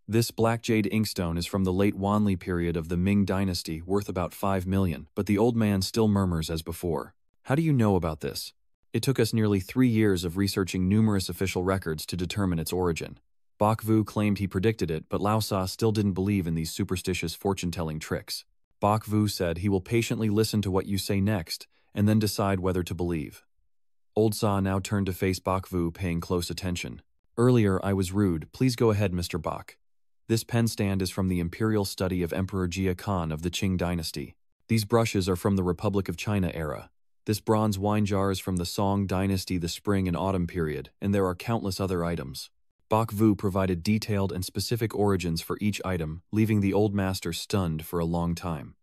This black jade inkstone is from the late Wanli period of the Ming dynasty, worth about 5 million, but the old man still murmurs as before. How do you know about this? It took us nearly 3 years of researching numerous official records to determine its origin. Bok Vu claimed he predicted it, but Lao Sa still didn't believe in these superstitious fortune-telling tricks. Bok Vu said he will patiently listen to what you say next, and then decide whether to believe. Old Sa now turned to face Bok Vu, paying close attention. Earlier I was rude, please go ahead, Mr. Bok. This pen stand is from the imperial study of Emperor Jia Khan of the Qing dynasty. These brushes are from the Republic of China era. This bronze wine jar is from the Song dynasty, the spring and autumn period, and there are countless other items. Bok Vu provided detailed and specific origins for each item, leaving the old master stunned for a long time.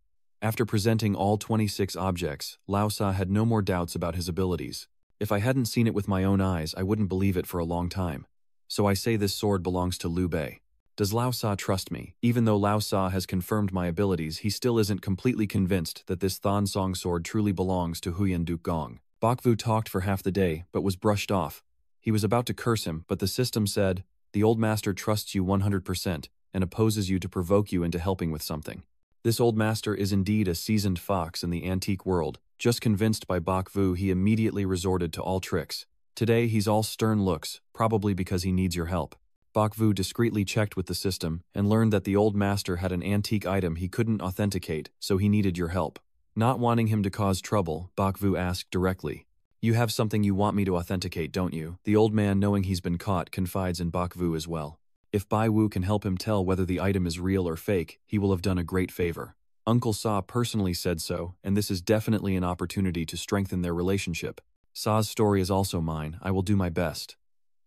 After presenting all 26 objects, Lao Sa had no more doubts about his abilities. If I hadn't seen it with my own eyes, I wouldn't believe it for a long time. So I say this sword belongs to Liu Bei. Does Lao Sa trust me? Even though Lao Sa has confirmed my abilities, he still isn't completely convinced that this Thon Song sword truly belongs to Huyan Duke Gong. Bok Vu talked for half the day, but was brushed off. He was about to curse him, but the system said, "The old master trusts you 100% and opposes you to provoke you into helping with something." This old master is indeed a seasoned fox in the antique world. Just convinced by Bok Vu, he immediately resorted to all tricks. Today he's all stern looks, probably because he needs your help. Bok Vu discreetly checked with the system and learned that the old master had an antique item he couldn't authenticate, so he needed your help. Not wanting him to cause trouble, Bok Vu asked directly, "You have something you want me to authenticate, don't you?" The old man, knowing he's been caught, confides in Bok Vu as well. If Bai Wu can help him tell whether the item is real or fake, he will have done a great favor. Uncle Sa personally said so, and this is definitely an opportunity to strengthen their relationship. Sa's story is also mine. I will do my best.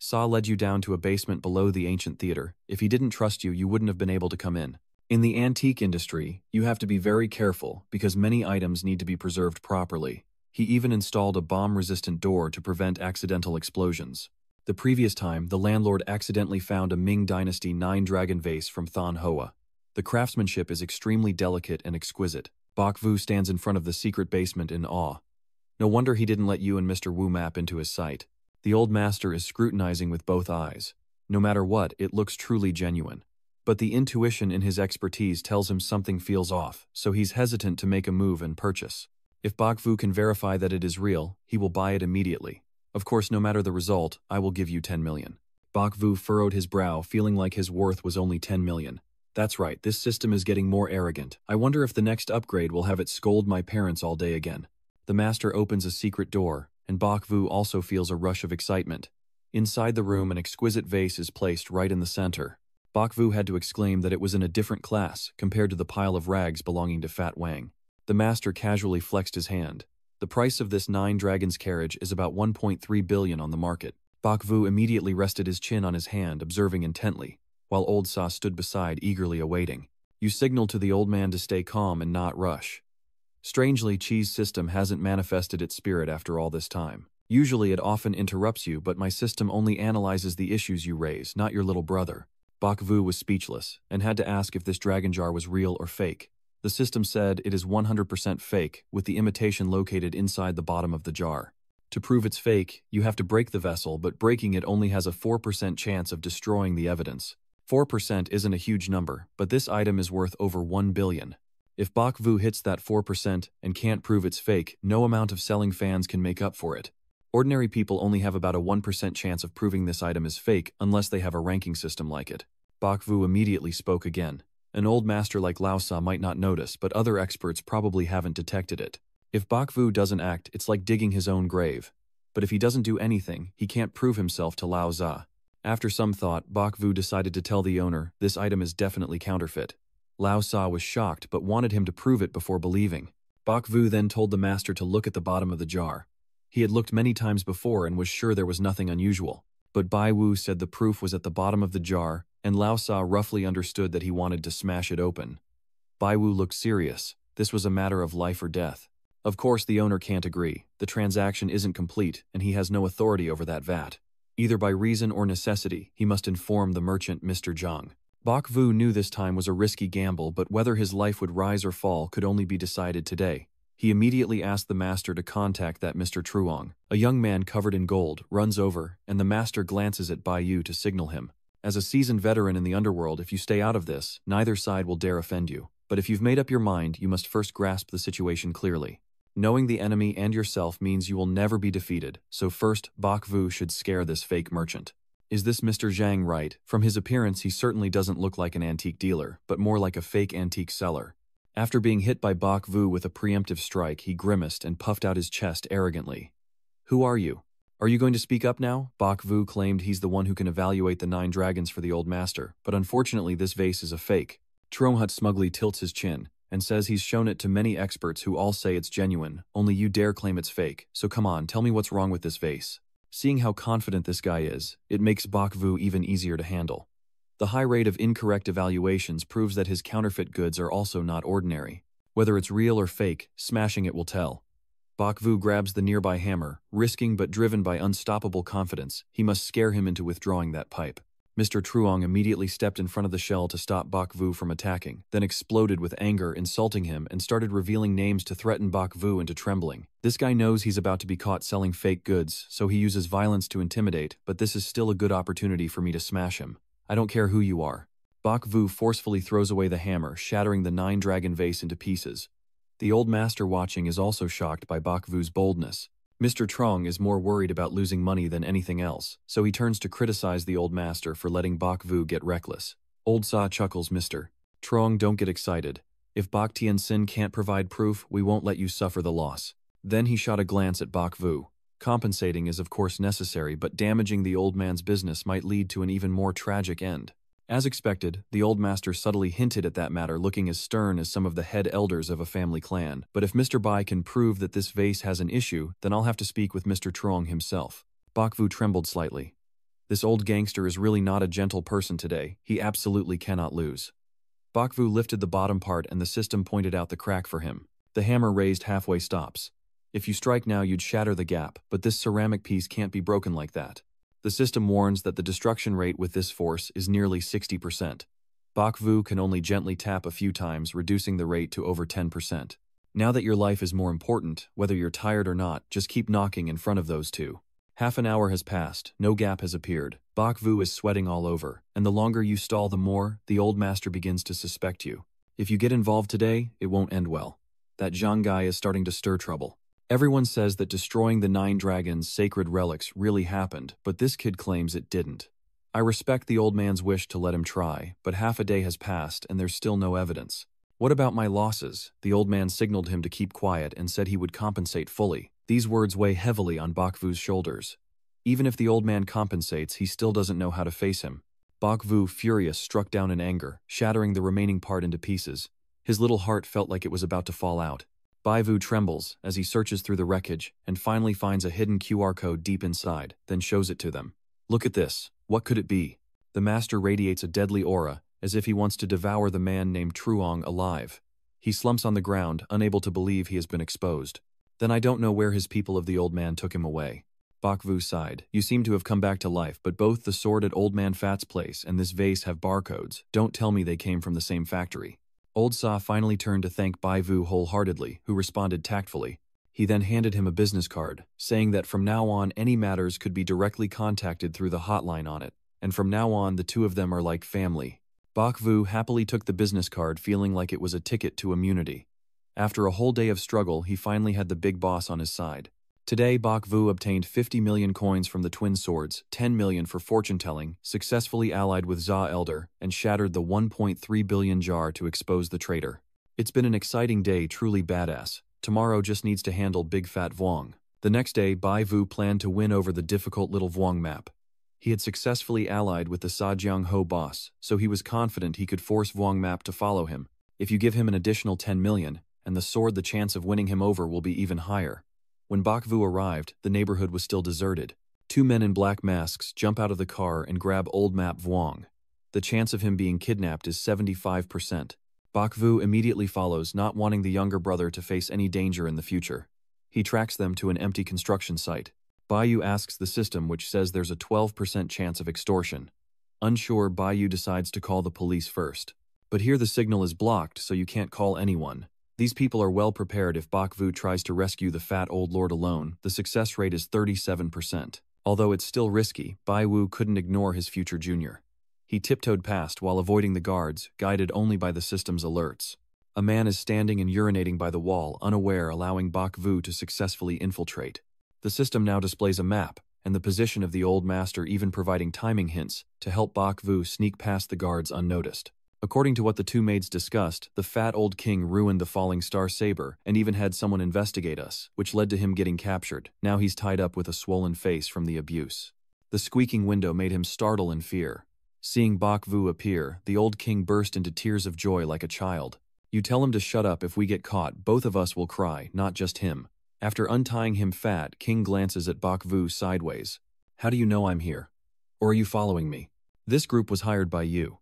Sa led you down to a basement below the ancient theater. If he didn't trust you, you wouldn't have been able to come in. In the antique industry, you have to be very careful because many items need to be preserved properly. He even installed a bomb-resistant door to prevent accidental explosions. The previous time, the landlord accidentally found a Ming Dynasty 9-dragon vase from Thon Hoa. The craftsmanship is extremely delicate and exquisite. Bok Vu stands in front of the secret basement in awe. No wonder he didn't let you and Mr. Wu map into his sight. The old master is scrutinizing with both eyes. No matter what, it looks truly genuine. But the intuition in his expertise tells him something feels off, so he's hesitant to make a move and purchase. If Bok Vu can verify that it is real, he will buy it immediately. Of course, no matter the result, I will give you 10 million. Bok Vu furrowed his brow, feeling like his worth was only 10 million. That's right, this system is getting more arrogant. I wonder if the next upgrade will have it scold my parents all day again. The master opens a secret door, and Bok Vu also feels a rush of excitement. Inside the room, an exquisite vase is placed right in the center. Bok Vu had to exclaim that it was in a different class compared to the pile of rags belonging to Fat Wang. The master casually flexed his hand. The price of this 9 dragons carriage is about 1.3 billion on the market. Bok Vu immediately rested his chin on his hand, observing intently, while old Sa stood beside, eagerly awaiting. You signaled to the old man to stay calm and not rush. Strangely, Chi's system hasn't manifested its spirit after all this time. Usually it often interrupts you, but my system only analyzes the issues you raise, not your little brother. Bok Vu was speechless, and had to ask if this dragon jar was real or fake. The system said it is 100% fake, with the imitation located inside the bottom of the jar. To prove it's fake, you have to break the vessel, but breaking it only has a 4% chance of destroying the evidence. 4% isn't a huge number, but this item is worth over 1 billion. If Bok Vu hits that 4% and can't prove it's fake, no amount of selling fans can make up for it. Ordinary people only have about a 1% chance of proving this item is fake unless they have a ranking system like it. Bok Vu immediately spoke again. An old master like Lao Sa might not notice, but other experts probably haven't detected it. If Bok Vu doesn't act, it's like digging his own grave. But if he doesn't do anything, he can't prove himself to Lao Za. After some thought, Bok Vu decided to tell the owner, this item is definitely counterfeit. Lao Sa was shocked but wanted him to prove it before believing. Bok Vu then told the master to look at the bottom of the jar. He had looked many times before and was sure there was nothing unusual. But Bai Wu said the proof was at the bottom of the jar, and Lao Sa roughly understood that he wanted to smash it open. Bai Wu looked serious. This was a matter of life or death. Of course, the owner can't agree. The transaction isn't complete, and he has no authority over that vat. Either by reason or necessity, he must inform the merchant, Mr. Zhang. Bok Vu knew this time was a risky gamble, but whether his life would rise or fall could only be decided today. He immediately asked the master to contact that Mr. Truong. A young man covered in gold runs over, and the master glances at Bai Yu to signal him. As a seasoned veteran in the underworld, if you stay out of this, neither side will dare offend you. But if you've made up your mind, you must first grasp the situation clearly. Knowing the enemy and yourself means you will never be defeated, so first, Bok Vu should scare this fake merchant. Is this Mr. Zhang right? From his appearance, he certainly doesn't look like an antique dealer, but more like a fake antique seller. After being hit by Bok Vu with a preemptive strike, he grimaced and puffed out his chest arrogantly. Who are you? Are you going to speak up now? Bok Vu claimed he's the one who can evaluate the 9 dragons for the old master, but unfortunately this vase is a fake. Truonghut smugly tilts his chin. and says he's shown it to many experts who all say it's genuine, only you dare claim it's fake, so come on, tell me what's wrong with this vase. Seeing how confident this guy is, it makes Bakvu even easier to handle. The high rate of incorrect evaluations proves that his counterfeit goods are also not ordinary. Whether it's real or fake, smashing it will tell. Bakvu grabs the nearby hammer, risking but driven by unstoppable confidence. He must scare him into withdrawing that pipe. Mr. Truong immediately stepped in front of the shell to stop Bakvu from attacking, then exploded with anger, insulting him, and started revealing names to threaten Bakvu into trembling. This guy knows he's about to be caught selling fake goods, so he uses violence to intimidate, but this is still a good opportunity for me to smash him. I don't care who you are. Bakvu forcefully throws away the hammer, shattering the 9-dragon vase into pieces. The old master watching is also shocked by Bakvu's boldness. Mr. Truong is more worried about losing money than anything else, so he turns to criticize the old master for letting Bakvu get reckless. Old Sa chuckles, Mr. Truong, don't get excited. If Bak Tianxin can't provide proof, we won't let you suffer the loss. Then he shot a glance at Bakvu. Compensating is of course necessary, but damaging the old man's business might lead to an even more tragic end. As expected, the old master subtly hinted at that matter, looking as stern as some of the head elders of a family clan. But if Mr. Bai can prove that this vase has an issue, then I'll have to speak with Mr. Truong himself. Bakvu trembled slightly. This old gangster is really not a gentle person today. He absolutely cannot lose. Bakvu lifted the bottom part and the system pointed out the crack for him. The hammer raised halfway stops. If you strike now, you'd shatter the gap, but this ceramic piece can't be broken like that. The system warns that the destruction rate with this force is nearly 60%. Bakvu can only gently tap a few times, reducing the rate to over 10%. Now that your life is more important, whether you're tired or not, just keep knocking in front of those two. Half an hour has passed, no gap has appeared. Bakvu is sweating all over, and the longer you stall the more, the old master begins to suspect you. If you get involved today, it won't end well. That Zhang guy is starting to stir trouble. Everyone says that destroying the 9 dragons' sacred relics really happened, but this kid claims it didn't. I respect the old man's wish to let him try, but half a day has passed and there's still no evidence. What about my losses? The old man signaled him to keep quiet and said he would compensate fully. These words weigh heavily on Bakvu's shoulders. Even if the old man compensates, he still doesn't know how to face him. Bakvu, furious, struck down in anger, shattering the remaining part into pieces. His little heart felt like it was about to fall out. Baivu trembles as he searches through the wreckage and finally finds a hidden QR code deep inside, then shows it to them. Look at this. What could it be? The master radiates a deadly aura, as if he wants to devour the man named Truong alive. He slumps on the ground, unable to believe he has been exposed. Then I don't know where his people of the old man took him away. Bakvu sighed. You seem to have come back to life, but both the sword at Old Man Fat's place and this vase have barcodes. Don't tell me they came from the same factory. Old Sa finally turned to thank Baivu wholeheartedly, who responded tactfully. He then handed him a business card, saying that from now on any matters could be directly contacted through the hotline on it, and from now on the two of them are like family. Bakvu happily took the business card, feeling like it was a ticket to immunity. After a whole day of struggle, he finally had the big boss on his side. Today, Bakvu obtained 50 million coins from the twin swords, 10 million for fortune-telling, successfully allied with Za Elder, and shattered the 1.3 billion jar to expose the traitor. It's been an exciting day, truly badass. Tomorrow just needs to handle Big Fat Vuong. The next day, Baivu planned to win over the difficult little Vuong map. He had successfully allied with the Sajiang Ho boss, so he was confident he could force Vuong map to follow him. If you give him an additional 10 million, and the sword, the chance of winning him over will be even higher. When Bakvu arrived, the neighborhood was still deserted. 2 men in black masks jump out of the car and grab old map Vuong. The chance of him being kidnapped is 75%. Bakvu immediately follows, not wanting the younger brother to face any danger in the future. He tracks them to an empty construction site. Bayu asks the system, which says there's a 12% chance of extortion. Unsure, Bayu decides to call the police first. But here the signal is blocked, so you can't call anyone. These people are well prepared. If Bakvu tries to rescue the fat old lord alone, the success rate is 37%. Although it's still risky, Baiwu couldn't ignore his future junior. He tiptoed past while avoiding the guards, guided only by the system's alerts. A man is standing and urinating by the wall, unaware, allowing Bakvu to successfully infiltrate. The system now displays a map, and the position of the old master, even providing timing hints to help Bakvu sneak past the guards unnoticed. According to what the two maids discussed, the fat old king ruined the falling star saber and even had someone investigate us, which led to him getting captured. Now he's tied up with a swollen face from the abuse. The squeaking window made him startle in fear. Seeing Bakvu appear, the old king burst into tears of joy like a child. You tell him to shut up. If we get caught, both of us will cry, not just him. After untying him, Fat King glances at Bok Vu sideways. How do you know I'm here? Or are you following me? This group was hired by you.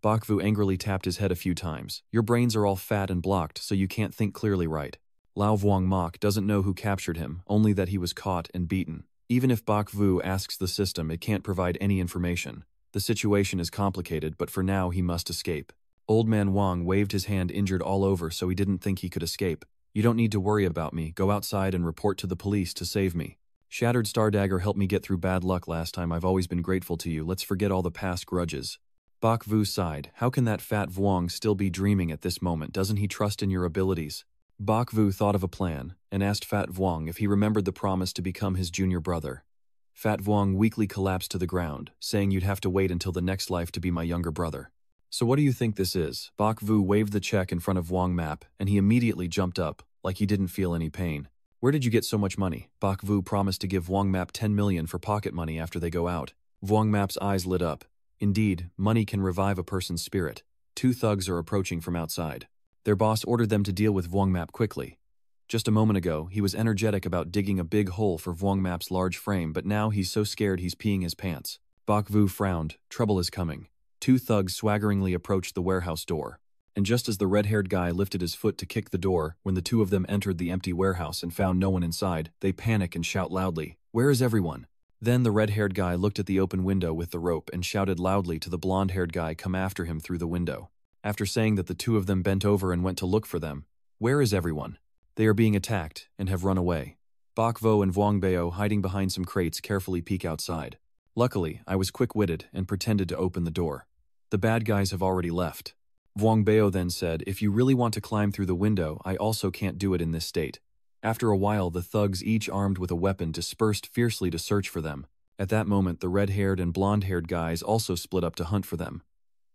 Bok Vu angrily tapped his head a few times. Your brains are all fat and blocked, so you can't think clearly, right? Lao Vuong Mok doesn't know who captured him, only that he was caught and beaten. Even if Bok Vu asks the system, it can't provide any information. The situation is complicated, but for now he must escape. Old Man Wang waved his hand injured all over so he didn't think he could escape. You don't need to worry about me. Go outside and report to the police to save me. Shattered Star Dagger helped me get through bad luck last time. I've always been grateful to you. Let's forget all the past grudges. Bok Vu sighed. How can that fat Vuong still be dreaming at this moment? Doesn't he trust in your abilities? Bok Vu thought of a plan and asked Fat Vuong if he remembered the promise to become his junior brother. Fat Vuong weakly collapsed to the ground, saying you'd have to wait until the next life to be my younger brother. So what do you think this is? Bok Vu waved the check in front of Vuong Map, and he immediately jumped up, like he didn't feel any pain. Where did you get so much money? Bok Vu promised to give Vuong Map 10 million for pocket money after they go out. Vuong Map's eyes lit up. Indeed, money can revive a person's spirit. Two thugs are approaching from outside. Their boss ordered them to deal with Vuong Map quickly. Just a moment ago, he was energetic about digging a big hole for Vuong Map's large frame, but now he's so scared he's peeing his pants. Bok Vu frowned. Trouble is coming. Two thugs swaggeringly approached the warehouse door. And just as the red-haired guy lifted his foot to kick the door, when the two of them entered the empty warehouse and found no one inside, they panic and shout loudly, "Where is everyone?" Then the red-haired guy looked at the open window with the rope and shouted loudly to the blonde-haired guy come after him through the window. After saying that, the two of them bent over and went to look for them. Where is everyone? They are being attacked and have run away. Bok Vo and Vuong Bao, hiding behind some crates, carefully peek outside. Luckily, I was quick-witted and pretended to open the door. The bad guys have already left. Vuong Bao then said, if you really want to climb through the window, I also can't do it in this state. After a while, the thugs, each armed with a weapon, dispersed fiercely to search for them. At that moment, the red-haired and blonde-haired guys also split up to hunt for them.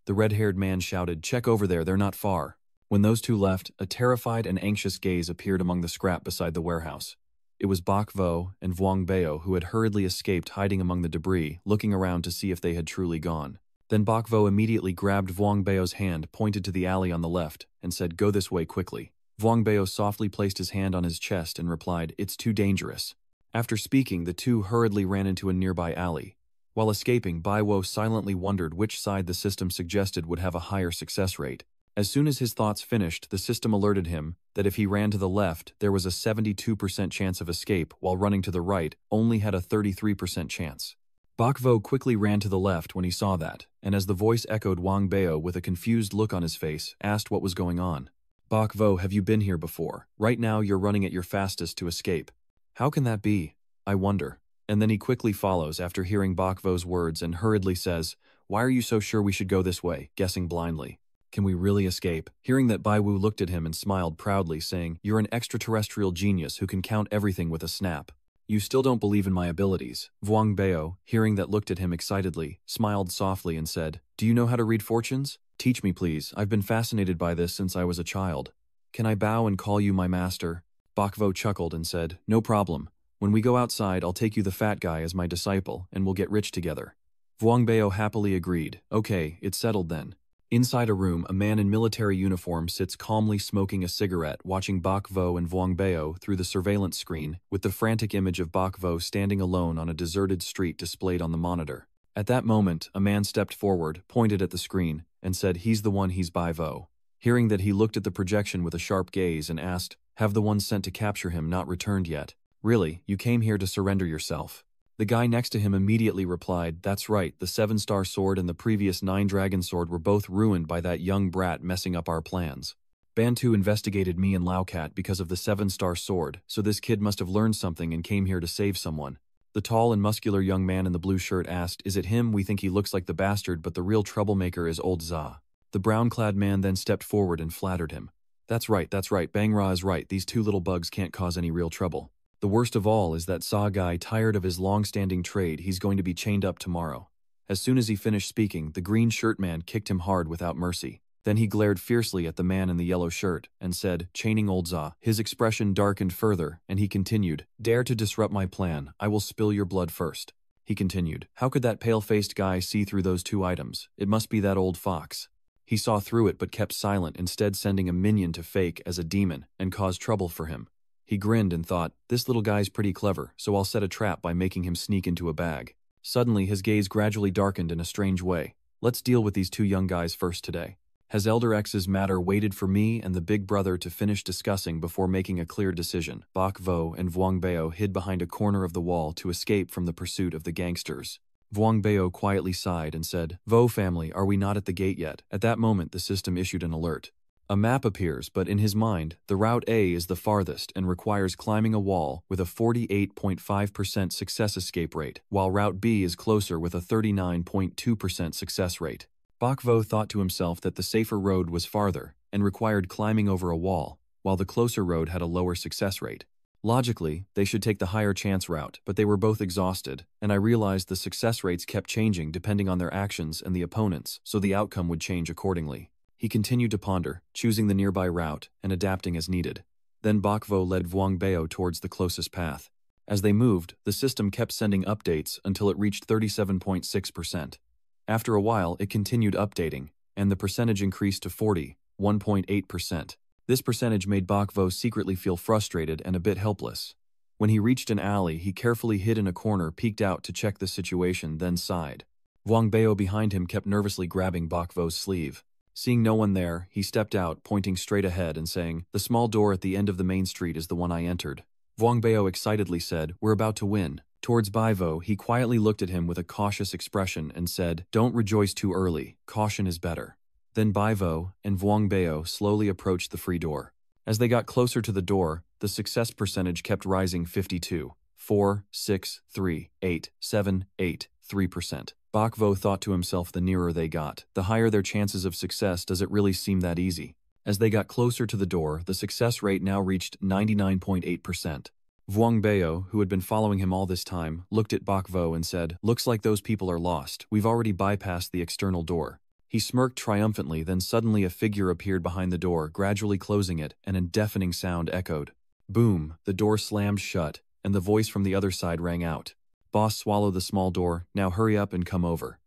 The red-haired man shouted, "Check over there, they're not far." When those two left, a terrified and anxious gaze appeared among the scrap beside the warehouse. It was Bok Vo and Vuong Bao who had hurriedly escaped, hiding among the debris, looking around to see if they had truly gone. Then Bok Vo immediately grabbed Vuong Bao's hand, pointed to the alley on the left, and said, "Go this way quickly." Vuong Bao softly placed his hand on his chest and replied, "It's too dangerous." After speaking, the two hurriedly ran into a nearby alley. While escaping, Bai Wo silently wondered which side the system suggested would have a higher success rate. As soon as his thoughts finished, the system alerted him that if he ran to the left, there was a 72% chance of escape, while running to the right only had a 33% chance. Bok Vo quickly ran to the left when he saw that, and as the voice echoed, Vuong Bao, with a confused look on his face, asked what was going on. "Bok Vo, have you been here before? Right now you're running at your fastest to escape. How can that be? I wonder." And then he quickly follows after hearing Bok Vo's words and hurriedly says, "Why are you so sure we should go this way?" guessing blindly. "Can we really escape?" Hearing that, Bai Wu looked at him and smiled proudly, saying, "You're an extraterrestrial genius who can count everything with a snap. You still don't believe in my abilities." Vuong Bao, hearing that, looked at him excitedly, smiled softly and said, "Do you know how to read fortunes? Teach me, please. I've been fascinated by this since I was a child. Can I bow and call you my master?" Bok Vo chuckled and said, "No problem. When we go outside, I'll take you the fat guy as my disciple, and we'll get rich together." Vuong Bao happily agreed. "Okay, it's settled then." Inside a room, a man in military uniform sits calmly smoking a cigarette, watching Bok Vo and Vuong Bao through the surveillance screen, with the frantic image of Bok Vo standing alone on a deserted street displayed on the monitor. At that moment, a man stepped forward, pointed at the screen, and said, "He's the one, he's Bai Vo." Hearing that, he looked at the projection with a sharp gaze and asked, "Have the ones sent to capture him not returned yet?" "Really, you came here to surrender yourself?" The guy next to him immediately replied, "That's right, the 7-star sword and the previous 9-dragon sword were both ruined by that young brat messing up our plans. Bantu investigated me and Laucat because of the 7-star sword, so this kid must have learned something and came here to save someone." The tall and muscular young man in the blue shirt asked, "Is it him? We think he looks like the bastard, but the real troublemaker is old Za." The brown-clad man then stepped forward and flattered him. That's right, Bang Ra is right, these two little bugs can't cause any real trouble. The worst of all is that Sa guy, tired of his long-standing trade, he's going to be chained up tomorrow." As soon as he finished speaking, the green shirt man kicked him hard without mercy. Then he glared fiercely at the man in the yellow shirt and said, "Chaining old Za." His expression darkened further, and he continued, "Dare to disrupt my plan, I will spill your blood first." He continued, "How could that pale-faced guy see through those two items? It must be that old fox." He saw through it but kept silent, instead sending a minion to fake as a demon and cause trouble for him. He grinned and thought, this little guy's pretty clever, so I'll set a trap by making him sneak into a bag. Suddenly his gaze gradually darkened in a strange way. Let's deal with these two young guys first today. Has Elder X's matter waited for me and the big brother to finish discussing before making a clear decision? Bak Vo and Vuong Bao hid behind a corner of the wall to escape from the pursuit of the gangsters. Vuong Bao quietly sighed and said, Vo family, are we not at the gate yet? At that moment the system issued an alert. A map appears, but in his mind, the route A is the farthest and requires climbing a wall with a 48.5% success escape rate, while route B is closer with a 39.2% success rate. Bak Vo thought to himself that the safer road was farther and required climbing over a wall, while the closer road had a lower success rate. Logically, they should take the higher chance route, but they were both exhausted, and I realized the success rates kept changing depending on their actions and the opponents, so the outcome would change accordingly. He continued to ponder, choosing the nearby route and adapting as needed. Then Bak Vo led Vuong Bao towards the closest path. As they moved, the system kept sending updates until it reached 37.6%. After a while, it continued updating, and the percentage increased to 41.8%. This percentage made Bak Vo secretly feel frustrated and a bit helpless. When he reached an alley, he carefully hid in a corner, peeked out to check the situation, then sighed. Vuong Bao behind him kept nervously grabbing Bak Vo's sleeve. Seeing no one there, he stepped out, pointing straight ahead and saying, the small door at the end of the main street is the one I entered. Vuong Bao excitedly said, we're about to win. Towards Bai Vo, he quietly looked at him with a cautious expression and said, don't rejoice too early, caution is better. Then Bai Vo and Vuong Bao slowly approached the free door. As they got closer to the door, the success percentage kept rising 52, 4, 6, 3, 8, 7, 8, 3%. Bak Vo thought to himself, the nearer they got, the higher their chances of success. Does it really seem that easy? As they got closer to the door, the success rate now reached 99.8%. Vuong Bao, who had been following him all this time, looked at Bak Vo and said, looks like those people are lost. We've already bypassed the external door. He smirked triumphantly, then suddenly a figure appeared behind the door, gradually closing it, and a deafening sound echoed. Boom, the door slammed shut, and the voice from the other side rang out. Boss, swallow the small door, now hurry up and come over.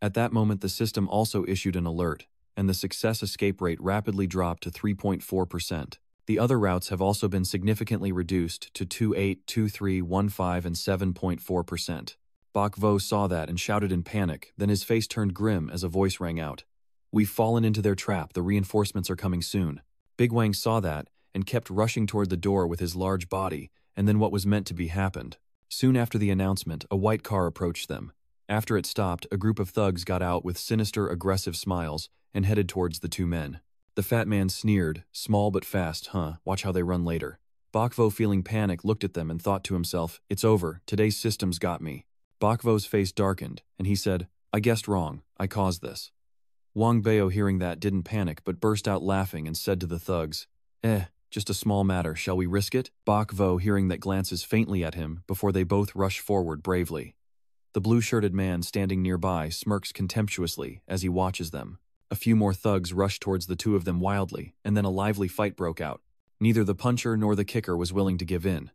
At that moment the system also issued an alert, and the success escape rate rapidly dropped to 3.4%. The other routes have also been significantly reduced to 2.8, 2.3, 1.5 and 7.4%. Bak Vo saw that and shouted in panic, then his face turned grim as a voice rang out. We've fallen into their trap, the reinforcements are coming soon. Big Wang saw that and kept rushing toward the door with his large body, and then what was meant to be happened. Soon after the announcement, a white car approached them. After it stopped, a group of thugs got out with sinister, aggressive smiles and headed towards the two men. The fat man sneered, small but fast, huh, watch how they run later. Bak Vo, feeling panic, looked at them and thought to himself, it's over, today's systems got me. Bak Vo's face darkened, and he said, I guessed wrong, I caused this. Vuong Bao, hearing that, didn't panic but burst out laughing and said to the thugs, just a small matter, shall we risk it? Bak Vo, hearing that, glances faintly at him before they both rush forward bravely. The blue-shirted man standing nearby smirks contemptuously as he watches them. A few more thugs rushed towards the two of them wildly, and then a lively fight broke out. Neither the puncher nor the kicker was willing to give in.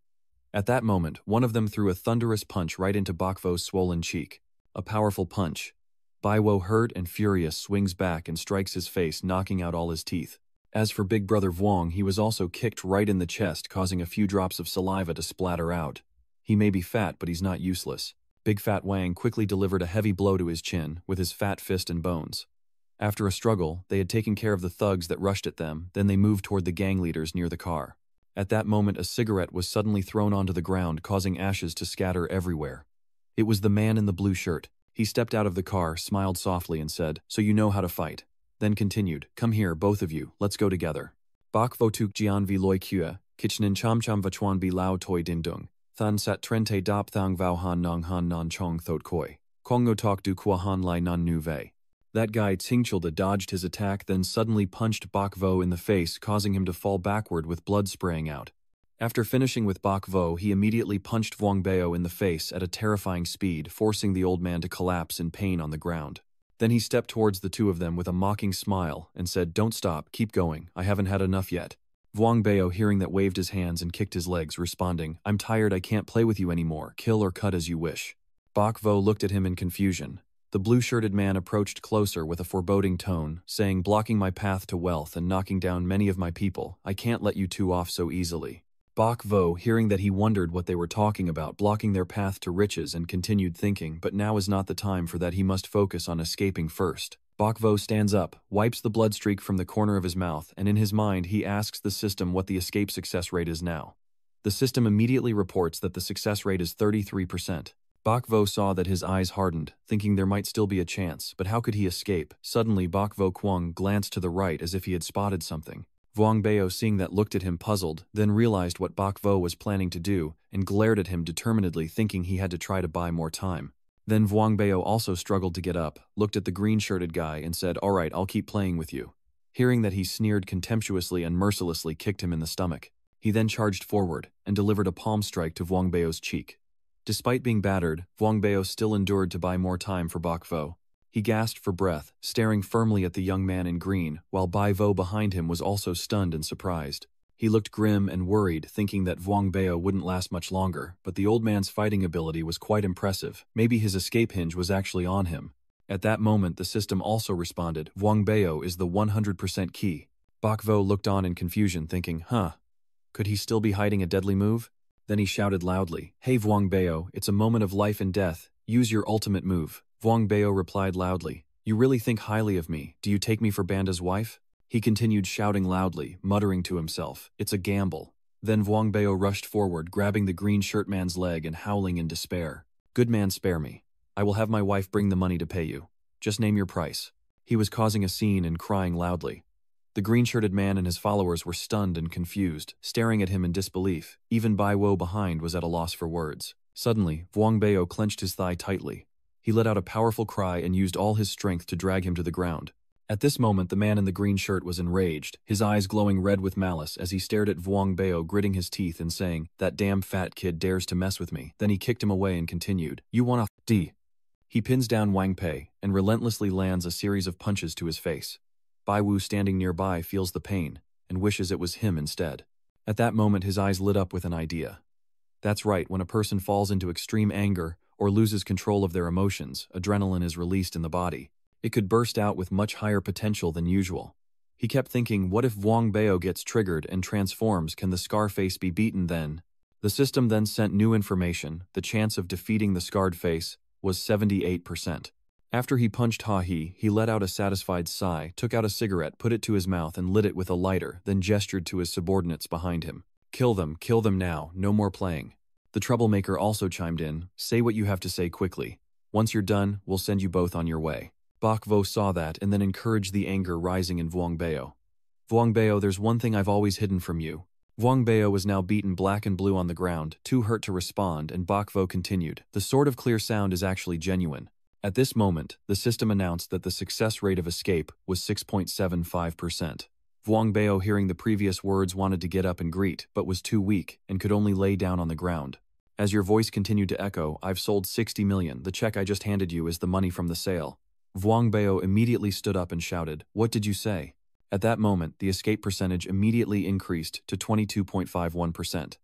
At that moment, one of them threw a thunderous punch right into Bak Vo's swollen cheek. A powerful punch. Bai Wo, hurt and furious, swings back and strikes his face, knocking out all his teeth. As for big brother Vuong, he was also kicked right in the chest, causing a few drops of saliva to splatter out. He may be fat, but he's not useless. Big Fat Wang quickly delivered a heavy blow to his chin with his fat fist and bones. After a struggle, they had taken care of the thugs that rushed at them, then they moved toward the gang leaders near the car. At that moment, a cigarette was suddenly thrown onto the ground, causing ashes to scatter everywhere. It was the man in the blue shirt. He stepped out of the car, smiled softly and said, so you know how to fight. Then continued, come here, both of you, let's go together. Bak Vo tuk jian vi loi kua, kichnin cham cham vachuan bi lao toi din dung, than sat trente dop thang vao han non chong thot koi, kongo tok du qua han lai non nu vei. That guy Tsingchilda dodged his attack, then suddenly punched Bak Vo in the face, causing him to fall backward with blood spraying out. After finishing with Bak Vo, he immediately punched Vuong Bao in the face at a terrifying speed, forcing the old man to collapse in pain on the ground. Then he stepped towards the two of them with a mocking smile and said, don't stop, keep going, I haven't had enough yet. Vuong Bao, hearing that, waved his hands and kicked his legs, responding, I'm tired, I can't play with you anymore, kill or cut as you wish. Bak Vo looked at him in confusion. The blue-shirted man approached closer with a foreboding tone, saying, "Blocking my path to wealth and knocking down many of my people, I can't let you two off so easily." Bok Vo, hearing that, he wondered what they were talking about, blocking their path to riches, and continued thinking, but now is not the time for that, he must focus on escaping first. Bok Vo stands up, wipes the blood streak from the corner of his mouth, and in his mind he asks the system what the escape success rate is now. The system immediately reports that the success rate is 33%. Bok Vo saw that, his eyes hardened, thinking there might still be a chance, but how could he escape? Suddenly Bok Vo Kwang glanced to the right as if he had spotted something. Vuong Bao, seeing that, looked at him puzzled, then realized what Bok Vo was planning to do, and glared at him determinedly, thinking he had to try to buy more time. Then Vuong Bao also struggled to get up, looked at the green-shirted guy and said, "Alright, I'll keep playing with you." Hearing that, he sneered contemptuously and mercilessly kicked him in the stomach. He then charged forward and delivered a palm strike to Vuong Bao's cheek. Despite being battered, Vuong Bao still endured to buy more time for Bok Vo. He gasped for breath, staring firmly at the young man in green, while Bai Vo behind him was also stunned and surprised. He looked grim and worried, thinking that Vuong Bao wouldn't last much longer, but the old man's fighting ability was quite impressive. Maybe his escape hinge was actually on him. At that moment, the system also responded, "Vuong Bao is the 100% key." Bok Vo looked on in confusion, thinking, could he still be hiding a deadly move? Then he shouted loudly, "Hey Vuong Bao, it's a moment of life and death. Use your ultimate move." Vuong Bao replied loudly, "You really think highly of me? Do you take me for Banda's wife?" He continued shouting loudly, muttering to himself, "It's a gamble." Then Vuong Bao rushed forward, grabbing the green shirt man's leg and howling in despair. "Good man, spare me. I will have my wife bring the money to pay you. Just name your price." He was causing a scene and crying loudly. The green-shirted man and his followers were stunned and confused, staring at him in disbelief. Even Bai Wo behind was at a loss for words. Suddenly, Vuong Bao clenched his thigh tightly. He let out a powerful cry and used all his strength to drag him to the ground. At this moment, the man in the green shirt was enraged, his eyes glowing red with malice as he stared at Vuong Bao, gritting his teeth and saying, "That damn fat kid dares to mess with me." Then he kicked him away and continued, "You wanna d?" He pins down Wang Pei and relentlessly lands a series of punches to his face. Bai Wu, standing nearby, feels the pain and wishes it was him instead. At that moment, his eyes lit up with an idea. That's right, when a person falls into extreme anger or loses control of their emotions, adrenaline is released in the body. It could burst out with much higher potential than usual. He kept thinking, what if Vuong Bao gets triggered and transforms? Can the Scarface be beaten then? The system then sent new information. The chance of defeating the scarred face was 78%. After he punched Ha-He, he let out a satisfied sigh, took out a cigarette, put it to his mouth and lit it with a lighter, then gestured to his subordinates behind him. Kill them now, no more playing." The troublemaker also chimed in, "Say what you have to say quickly. Once you're done, we'll send you both on your way." Bok Vo saw that and then encouraged the anger rising in Vuong Bao. "Vuong Bao, there's one thing I've always hidden from you." Vuong Bao was now beaten black and blue on the ground, too hurt to respond, and Bok Vo continued, "The sort of clear sound is actually genuine." At this moment, the system announced that the success rate of escape was 6.75%. Vuong Bao, hearing the previous words, wanted to get up and greet, but was too weak and could only lay down on the ground. As your voice continued to echo, "I've sold 60 million. The check I just handed you is the money from the sale." Vuong Bao immediately stood up and shouted, "What did you say?" At that moment, the escape percentage immediately increased to 22.51%.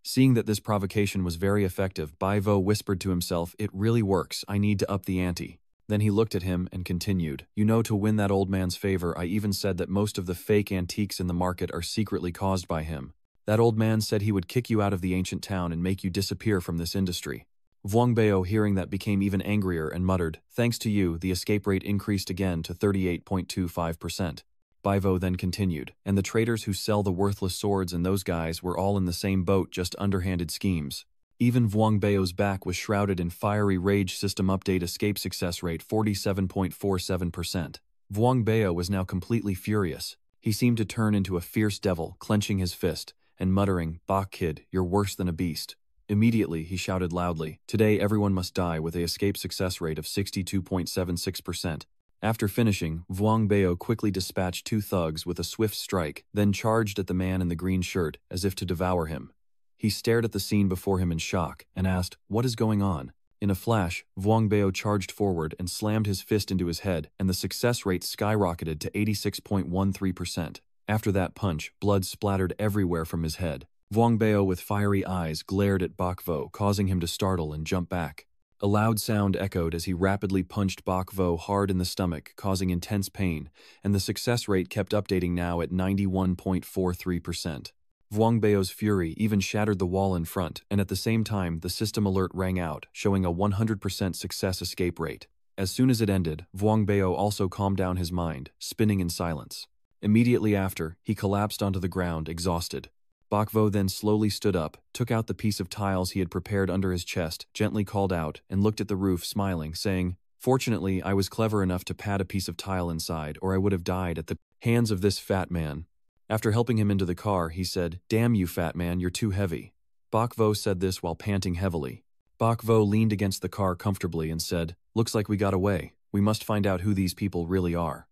Seeing that this provocation was very effective, Bai Vo whispered to himself, "It really works, I need to up the ante." Then he looked at him and continued, "You know, to win that old man's favor, I even said that most of the fake antiques in the market are secretly caused by him. That old man said he would kick you out of the ancient town and make you disappear from this industry." Vuong Bao, hearing that, became even angrier and muttered, "Thanks to you, the escape rate increased again to 38.25%. Bai Vo then continued, "And the traders who sell the worthless swords and those guys were all in the same boat, just underhanded schemes." Even Vuong Bao's back was shrouded in fiery rage. System update escape success rate 47.47%. Vuong Bao was now completely furious. He seemed to turn into a fierce devil, clenching his fist and muttering, "Bok kid, you're worse than a beast." Immediately, he shouted loudly, "Today everyone must die," with a escape success rate of 62.76%. After finishing, Vuong Bao quickly dispatched two thugs with a swift strike, then charged at the man in the green shirt, as if to devour him. He stared at the scene before him in shock, and asked, "What is going on?" In a flash, Vuong Bao charged forward and slammed his fist into his head, and the success rate skyrocketed to 86.13%. After that punch, blood splattered everywhere from his head. Vuong Bao, with fiery eyes, glared at Bok Vo, causing him to startle and jump back. A loud sound echoed as he rapidly punched Bok Vo hard in the stomach, causing intense pain, and the success rate kept updating now at 91.43%. Vuong Bao's fury even shattered the wall in front, and at the same time the system alert rang out, showing a 100% success escape rate. As soon as it ended, Vuong Bao also calmed down his mind, spinning in silence. Immediately after, he collapsed onto the ground, exhausted. Bok Vo then slowly stood up, took out the piece of tiles he had prepared under his chest, gently called out, and looked at the roof, smiling, saying, "Fortunately, I was clever enough to pad a piece of tile inside, or I would have died at the hands of this fat man." After helping him into the car, he said, "Damn you, fat man, you're too heavy." Bok Vo said this while panting heavily. Bok Vo leaned against the car comfortably and said, "Looks like we got away. We must find out who these people really are."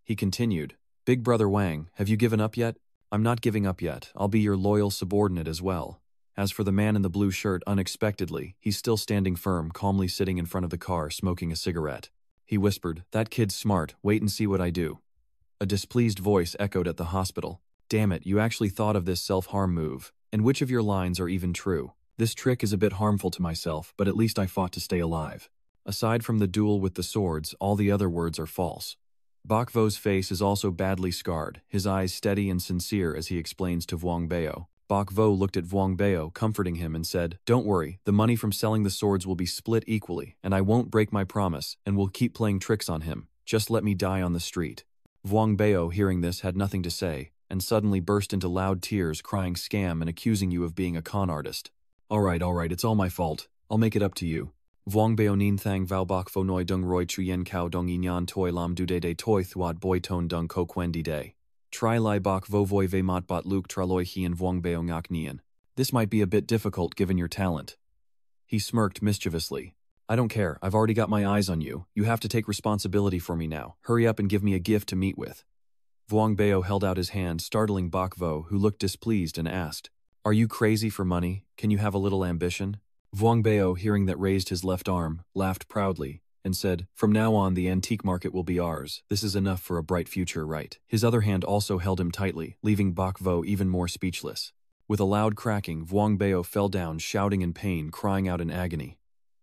He continued, "Big Brother Wang, have you given up yet?" "I'm not giving up yet. I'll be your loyal subordinate as well." As for the man in the blue shirt, unexpectedly, he's still standing firm, calmly sitting in front of the car, smoking a cigarette. He whispered, "That kid's smart. Wait and see what I do." A displeased voice echoed at the hospital. "Damn it, you actually thought of this self-harm move. And which of your lines are even true? This trick is a bit harmful to myself, but at least I fought to stay alive. Aside from the duel with the swords, all the other words are false." Bok Vo's face is also badly scarred, his eyes steady and sincere as he explains to Vuong Bao. Bok Vo looked at Vuong Bao, comforting him, and said, "Don't worry, the money from selling the swords will be split equally, and I won't break my promise, and will keep playing tricks on him. Just let me die on the street." Vuong Bao, hearing this, had nothing to say, and suddenly burst into loud tears, crying scam and accusing you of being a con artist. All right, it's all my fault. I'll make it up to you." Vuong Bao nin thang vao bok fo noi dung roi chuyen kao dong inyan toi lam du de toi thuat boi ton dung ko quen di de. Tri lai bok vo voi ve mot bot luke traloi hien Vuong Bao ngak nian. "This might be a bit difficult given your talent." He smirked mischievously. "I don't care, I've already got my eyes on you. You have to take responsibility for me now. Hurry up and give me a gift to meet with." Vuong Bao held out his hand, startling Bok Vo, who looked displeased, and asked, "Are you crazy for money? Can you have a little ambition?" Vuong Bao, hearing that, raised his left arm, laughed proudly, and said, "From now on the antique market will be ours. This is enough for a bright future, right?" His other hand also held him tightly, leaving Bok Vo even more speechless. With a loud cracking, Vuong Bao fell down, shouting in pain, crying out in agony.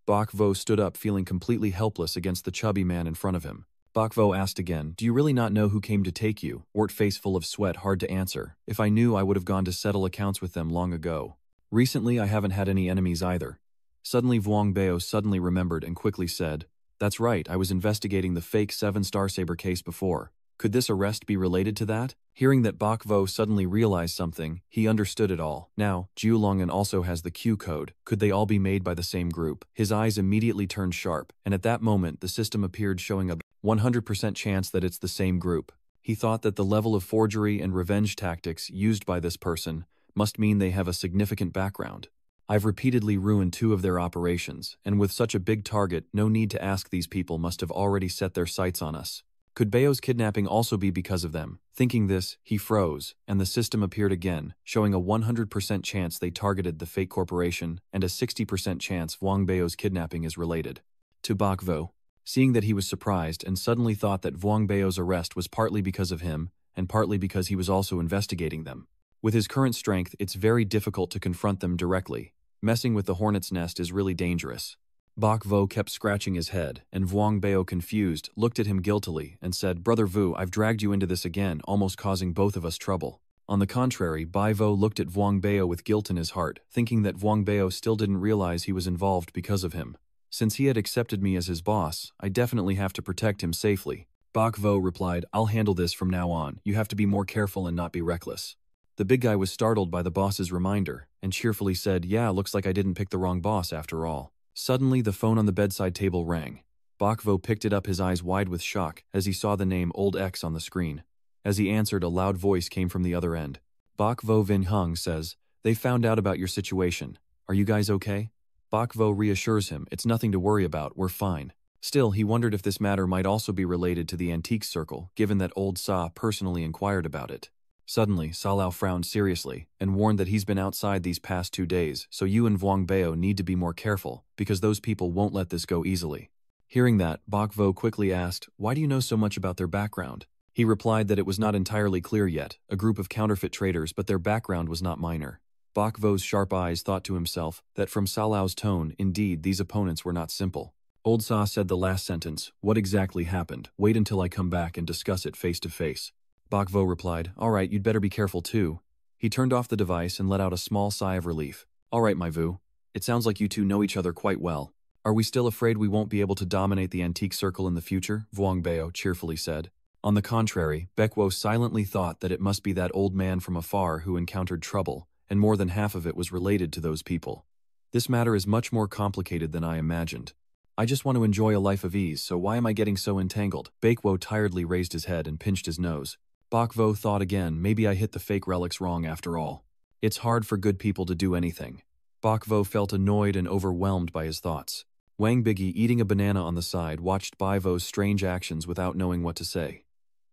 Bok Vo stood up, feeling completely helpless against the chubby man in front of him. Bok Vo asked again, "Do you really not know who came to take you?" Wart, face full of sweat, hard to answer. "If I knew, I would have gone to settle accounts with them long ago. Recently, I haven't had any enemies either." Suddenly, Vuong Bao suddenly remembered and quickly said, "That's right, I was investigating the fake 7-star saber case before. Could this arrest be related to that?" Hearing that Bok Vo suddenly realized something, he understood it all. Now, Jiulongan also has the Q code. Could they all be made by the same group? His eyes immediately turned sharp, and at that moment the system appeared showing a 100% chance that it's the same group. He thought that the level of forgery and revenge tactics used by this person must mean they have a significant background. I've repeatedly ruined 2 of their operations, and with such a big target, no need to ask, these people must have already set their sights on us. Could Bao's kidnapping also be because of them? Thinking this, he froze, and the system appeared again, showing a 100% chance they targeted the fake corporation, and a 60% chance Vuong Bao's kidnapping is related. To Bok Vo, seeing that, he was surprised and suddenly thought that Vuong Bao's arrest was partly because of him, and partly because he was also investigating them. With his current strength, it's very difficult to confront them directly. Messing with the hornet's nest is really dangerous. Bok Vo kept scratching his head, and Vuong Bao, confused, looked at him guiltily and said, "Brother Vu, I've dragged you into this again, almost causing both of us trouble." On the contrary, Bai Vo looked at Vuong Bao with guilt in his heart, thinking that Vuong Bao still didn't realize he was involved because of him. Since he had accepted me as his boss, I definitely have to protect him safely. Bok Vo replied, "I'll handle this from now on. You have to be more careful and not be reckless." The big guy was startled by the boss's reminder, and cheerfully said, "Yeah, looks like I didn't pick the wrong boss after all." Suddenly, the phone on the bedside table rang. Bok Vo picked it up, his eyes wide with shock, as he saw the name Old X on the screen. As he answered, a loud voice came from the other end. Bok Vo Vin Hung says, "They found out about your situation. Are you guys okay?" Bok Vo reassures him, "It's nothing to worry about, we're fine." Still, he wondered if this matter might also be related to the antique circle, given that Old Sa personally inquired about it. Suddenly, Salao frowned seriously and warned that he's been outside these past 2 days, so you and Vuong Bao need to be more careful, because those people won't let this go easily. Hearing that, Bok Vo quickly asked, "Why do you know so much about their background?" He replied that it was not entirely clear yet, a group of counterfeit traders, but their background was not minor. Bok Vo's sharp eyes thought to himself that from Salao's tone, indeed, these opponents were not simple. Old Sa said the last sentence. What exactly happened? Wait until I come back and discuss it face to face. Bok Vo replied, all right, you'd better be careful too. He turned off the device and let out a small sigh of relief. All right, my Vu. It sounds like you two know each other quite well. Are we still afraid we won't be able to dominate the antique circle in the future? Vuong Bao cheerfully said. On the contrary, Baekwo silently thought that it must be that old man from afar who encountered trouble, and more than half of it was related to those people. This matter is much more complicated than I imagined. I just want to enjoy a life of ease, so why am I getting so entangled? Baekwo tiredly raised his head and pinched his nose. Bok Vo thought again, maybe I hit the fake relics wrong after all. It's hard for good people to do anything. Bok Vo felt annoyed and overwhelmed by his thoughts. Wang Biggie, eating a banana on the side, watched Bai Vo's strange actions without knowing what to say.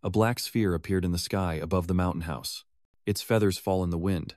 A black sphere appeared in the sky above the mountain house. Its feathers fall in the wind.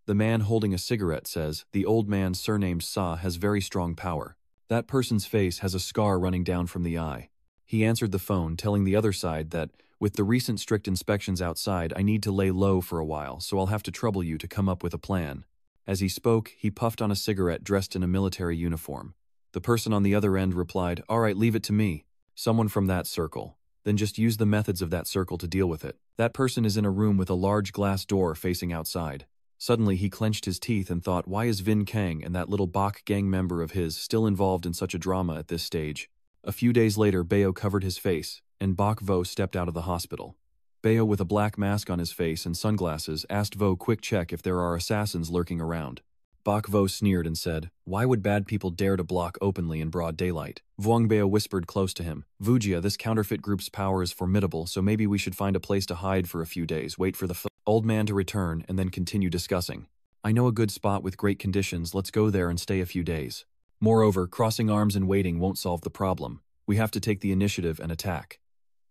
The man holding a cigarette says, the old man surnamed Sa has very strong power. That person's face has a scar running down from the eye. He answered the phone, telling the other side that, with the recent strict inspections outside, I need to lay low for a while, so I'll have to trouble you to come up with a plan. As he spoke, he puffed on a cigarette dressed in a military uniform. The person on the other end replied, all right, leave it to me. Someone from that circle. Then just use the methods of that circle to deal with it. That person is in a room with a large glass door facing outside. Suddenly he clenched his teeth and thought, why is Vin Kang and that little Bok gang member of his still involved in such a drama at this stage? A few days later, Bayo covered his face, and Bok Vo stepped out of the hospital. Bayo, with a black mask on his face and sunglasses, asked Vo quick check if there are assassins lurking around. Bok Vo sneered and said, why would bad people dare to block openly in broad daylight? Vuong Bao whispered close to him, Vujia, this counterfeit group's power is formidable, so maybe we should find a place to hide for a few days, wait for the old man to return, and then continue discussing. I know a good spot with great conditions, let's go there and stay a few days. Moreover, crossing arms and waiting won't solve the problem. We have to take the initiative and attack.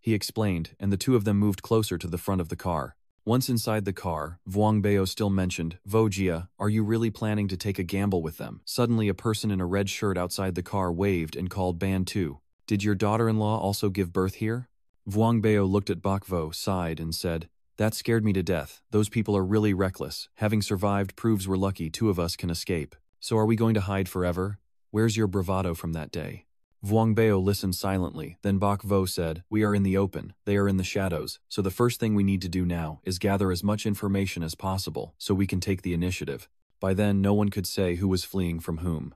He explained, and the two of them moved closer to the front of the car. Once inside the car, Vuong Bao still mentioned, Vojia, are you really planning to take a gamble with them? Suddenly a person in a red shirt outside the car waved and called Ban Tu. Did your daughter-in-law also give birth here? Vuong Bao looked at Bok Vo, sighed, and said, that scared me to death. Those people are really reckless. Having survived proves we're lucky two of us can escape. So are we going to hide forever? Where's your bravado from that day? Vuong Bao listened silently, then Bok Vo said, we are in the open, they are in the shadows, so the first thing we need to do now is gather as much information as possible so we can take the initiative. By then, no one could say who was fleeing from whom.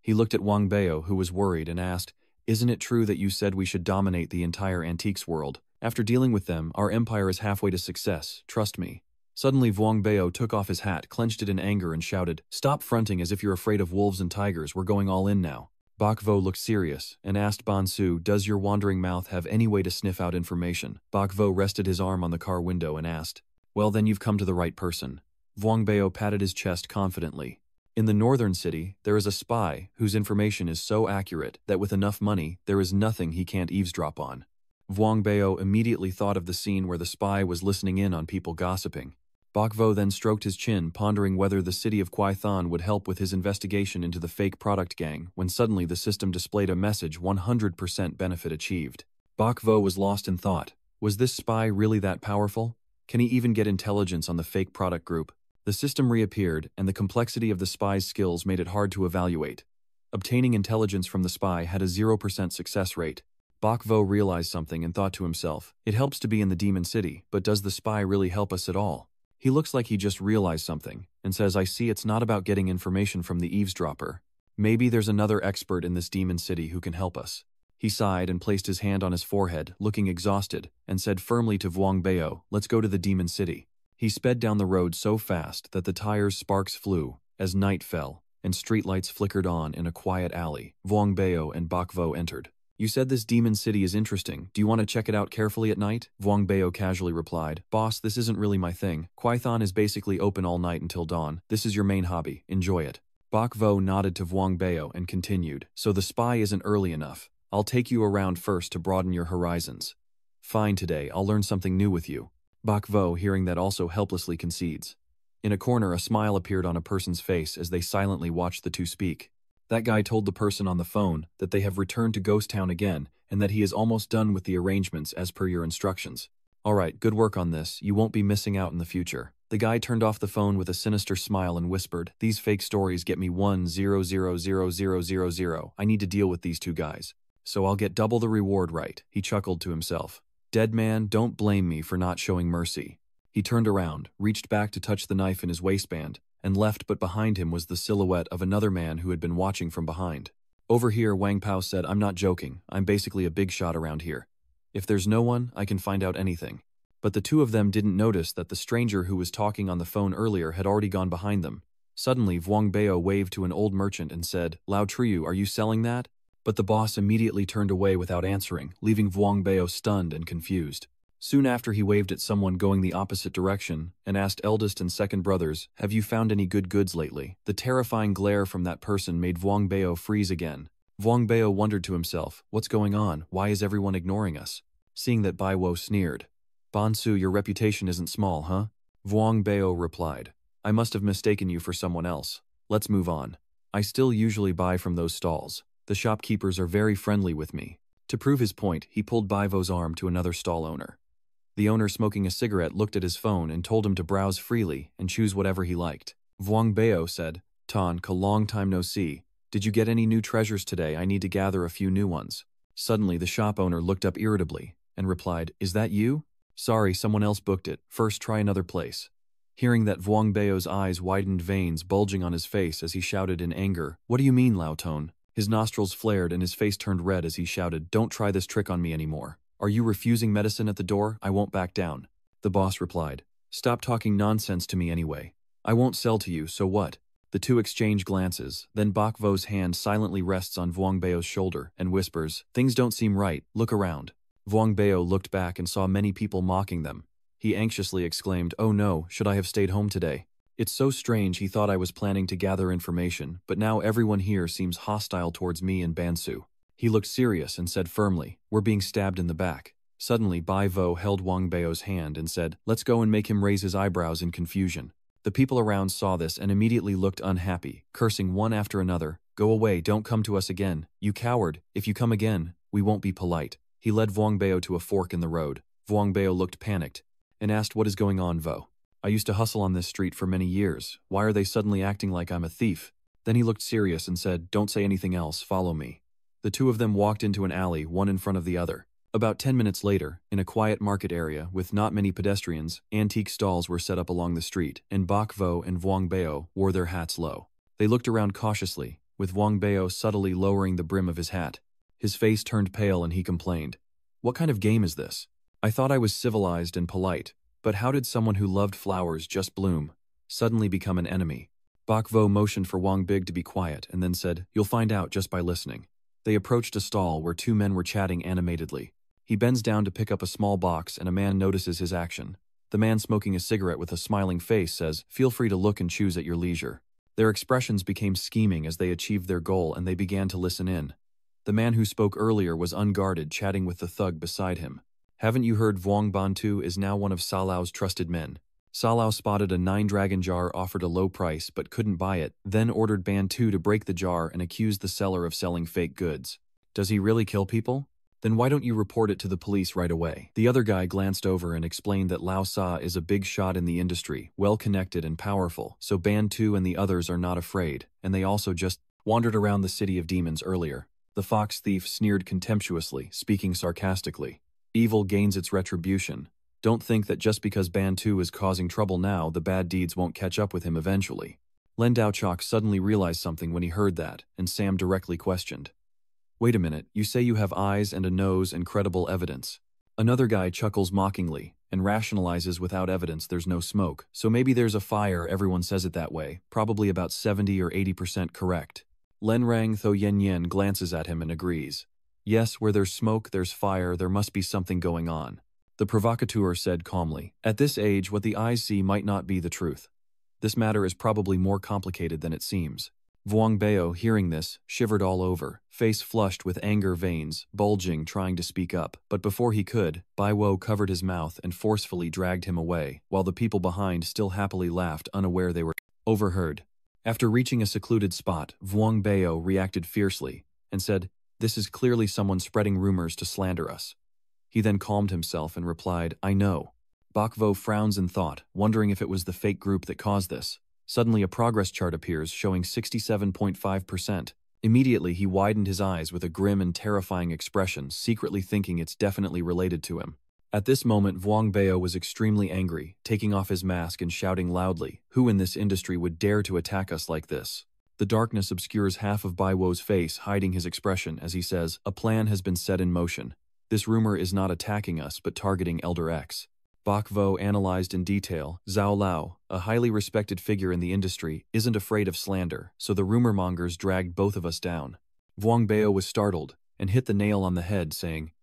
He looked at Wang Bao, who was worried, and asked, isn't it true that you said we should dominate the entire antiques world? After dealing with them, our empire is halfway to success, trust me. Suddenly Vuong Bao took off his hat, clenched it in anger, and shouted, stop fronting as if you're afraid of wolves and tigers, we're going all in now. Bok Vo looked serious and asked Ban Su, does your wandering mouth have any way to sniff out information? Bok Vo rested his arm on the car window and asked, well then you've come to the right person. Vuong Bao patted his chest confidently. In the northern city, there is a spy whose information is so accurate that with enough money, there is nothing he can't eavesdrop on. Vuong Bao immediately thought of the scene where the spy was listening in on people gossiping. Bok Vo then stroked his chin, pondering whether the city of Kwai Than would help with his investigation into the fake product gang, when suddenly the system displayed a message 100% benefit achieved. Bok Vo was lost in thought. Was this spy really that powerful? Can he even get intelligence on the fake product group? The system reappeared, and the complexity of the spy's skills made it hard to evaluate. Obtaining intelligence from the spy had a 0% success rate. Bok Vo realized something and thought to himself, it helps to be in the Demon City, but does the spy really help us at all? He looks like he just realized something, and says, I see it's not about getting information from the eavesdropper. Maybe there's another expert in this demon city who can help us. He sighed and placed his hand on his forehead, looking exhausted, and said firmly to Vuong Bao, let's go to the demon city. He sped down the road so fast that the tires' sparks flew, as night fell, and streetlights flickered on in a quiet alley. Vuong Bao and Bok Vo entered. You said this demon city is interesting. Do you want to check it out carefully at night? Vuong Bao casually replied, boss, this isn't really my thing. Kwai Than is basically open all night until dawn. This is your main hobby. Enjoy it. Bok Vo nodded to Vuong Bao and continued, so the spy isn't early enough. I'll take you around first to broaden your horizons. Fine today, I'll learn something new with you. Bok Vo, hearing that, also helplessly concedes. In a corner, a smile appeared on a person's face as they silently watched the two speak. That guy told the person on the phone that they have returned to Ghost Town again and that he is almost done with the arrangements as per your instructions. Alright, good work on this, you won't be missing out in the future. The guy turned off the phone with a sinister smile and whispered, "These fake stories get me 1,000,000. I need to deal with these two guys. So I'll get double the reward, right?" He chuckled to himself. "Dead man, don't blame me for not showing mercy." He turned around, reached back to touch the knife in his waistband, and left, but behind him was the silhouette of another man who had been watching from behind. "Over here," Wang Pao said. "I'm not joking. I'm basically a big shot around here. If there's no one, I can find out anything." But the two of them didn't notice that the stranger who was talking on the phone earlier had already gone behind them. Suddenly, Wang Bao waved to an old merchant and said, "Lao Triu, are you selling that?" But the boss immediately turned away without answering, leaving Wang Bao stunned and confused. Soon after, he waved at someone going the opposite direction and asked eldest and second brothers, "Have you found any good goods lately?" The terrifying glare from that person made Wang Bao freeze again. Wang Bao wondered to himself, "What's going on? Why is everyone ignoring us?" Seeing that Bai Wo sneered. "Bonsu, your reputation isn't small, huh?" Wang Bao replied, "I must have mistaken you for someone else. Let's move on. I still usually buy from those stalls. The shopkeepers are very friendly with me." To prove his point, he pulled Bai Wo's arm to another stall owner. The owner, smoking a cigarette, looked at his phone and told him to browse freely and choose whatever he liked. Wang Bao said, "Tan, ka long time no see. Did you get any new treasures today? I need to gather a few new ones." Suddenly, the shop owner looked up irritably and replied, "Is that you? Sorry, someone else booked it. First, try another place." Hearing that, Wang Bao's eyes widened, veins bulging on his face as he shouted in anger, "What do you mean, Lao Tone?" His nostrils flared and his face turned red as he shouted, "Don't try this trick on me anymore. Are you refusing medicine at the door? I won't back down." The boss replied, "Stop talking nonsense to me anyway. I won't sell to you, so what?" The two exchange glances, then Bak Vo's hand silently rests on Wang Bao's shoulder and whispers, "Things don't seem right, look around." Wang Bao looked back and saw many people mocking them. He anxiously exclaimed, "Oh no, should I have stayed home today? It's so strange. He thought I was planning to gather information, but now everyone here seems hostile towards me and Bansu." He looked serious and said firmly, "We're being stabbed in the back." Suddenly, Bai Vo held Wang Bao's hand and said, "Let's go," and make him raise his eyebrows in confusion. The people around saw this and immediately looked unhappy, cursing one after another, "Go away, don't come to us again. You coward, if you come again, we won't be polite." He led Wang Bao to a fork in the road. Wang Bao looked panicked and asked, "What is going on, Vo? I used to hustle on this street for many years. Why are they suddenly acting like I'm a thief?" Then he looked serious and said, "Don't say anything else, follow me." The two of them walked into an alley, one in front of the other. About 10 minutes later, in a quiet market area with not many pedestrians, antique stalls were set up along the street, and Bak Vo and Wang Bao wore their hats low. They looked around cautiously, with Wang Bao subtly lowering the brim of his hat. His face turned pale and he complained, "What kind of game is this? I thought I was civilized and polite, but how did someone who loved flowers just bloom suddenly become an enemy?" Bak Vo motioned for Wang Big to be quiet and then said, "You'll find out just by listening." They approached a stall where two men were chatting animatedly. He bends down to pick up a small box and a man notices his action. The man smoking a cigarette with a smiling face says, "Feel free to look and choose at your leisure." Their expressions became scheming as they achieved their goal and they began to listen in. The man who spoke earlier was unguarded, chatting with the thug beside him. "Haven't you heard Vuong Bantu is now one of Salao's trusted men?" Salao spotted a 9-dragon jar offered a low price but couldn't buy it, then ordered Bantu to break the jar and accused the seller of selling fake goods. "Does he really kill people? Then why don't you report it to the police right away?" The other guy glanced over and explained that Lao Sa is a big shot in the industry, well-connected and powerful, so Bantu and the others are not afraid, and they also just wandered around the city of demons earlier. The fox thief sneered contemptuously, speaking sarcastically. "Evil gains its retribution. Don't think that just because Bantu is causing trouble now, the bad deeds won't catch up with him eventually." Len Daochok suddenly realized something when he heard that, and Sam directly questioned, "Wait a minute, you say you have eyes and a nose and credible evidence." Another guy chuckles mockingly, and rationalizes, "Without evidence there's no smoke, so maybe there's a fire, everyone says it that way, probably about 70 or 80% correct." Len Rang Tho Yen Yen glances at him and agrees. "Yes, where there's smoke, there's fire, there must be something going on." The provocateur said calmly, "At this age, what the eyes see might not be the truth. This matter is probably more complicated than it seems." Vuong Bao, hearing this, shivered all over, face flushed with anger, veins bulging, trying to speak up, but before he could, Bai Wo covered his mouth and forcefully dragged him away, while the people behind still happily laughed, unaware they were overheard. After reaching a secluded spot, Vuong Bao reacted fiercely and said, "This is clearly someone spreading rumors to slander us." He then calmed himself and replied, "I know. Bakvo frowns in thought, wondering if it was the fake group that caused this. Suddenly a progress chart appears showing 67.5%. Immediately he widened his eyes with a grim and terrifying expression, secretly thinking it's definitely related to him. At this moment Vuong Bao was extremely angry, taking off his mask and shouting loudly, "Who in this industry would dare to attack us like this?" The darkness obscures half of Baiwo's face, hiding his expression as he says, "A plan has been set in motion. This rumor is not attacking us but targeting Elder X." Bakvo analyzed in detail. Zhao Lao, a highly respected figure in the industry, isn't afraid of slander, so the rumor mongers dragged both of us down. Vuong Bao was startled and hit the nail on the head, saying,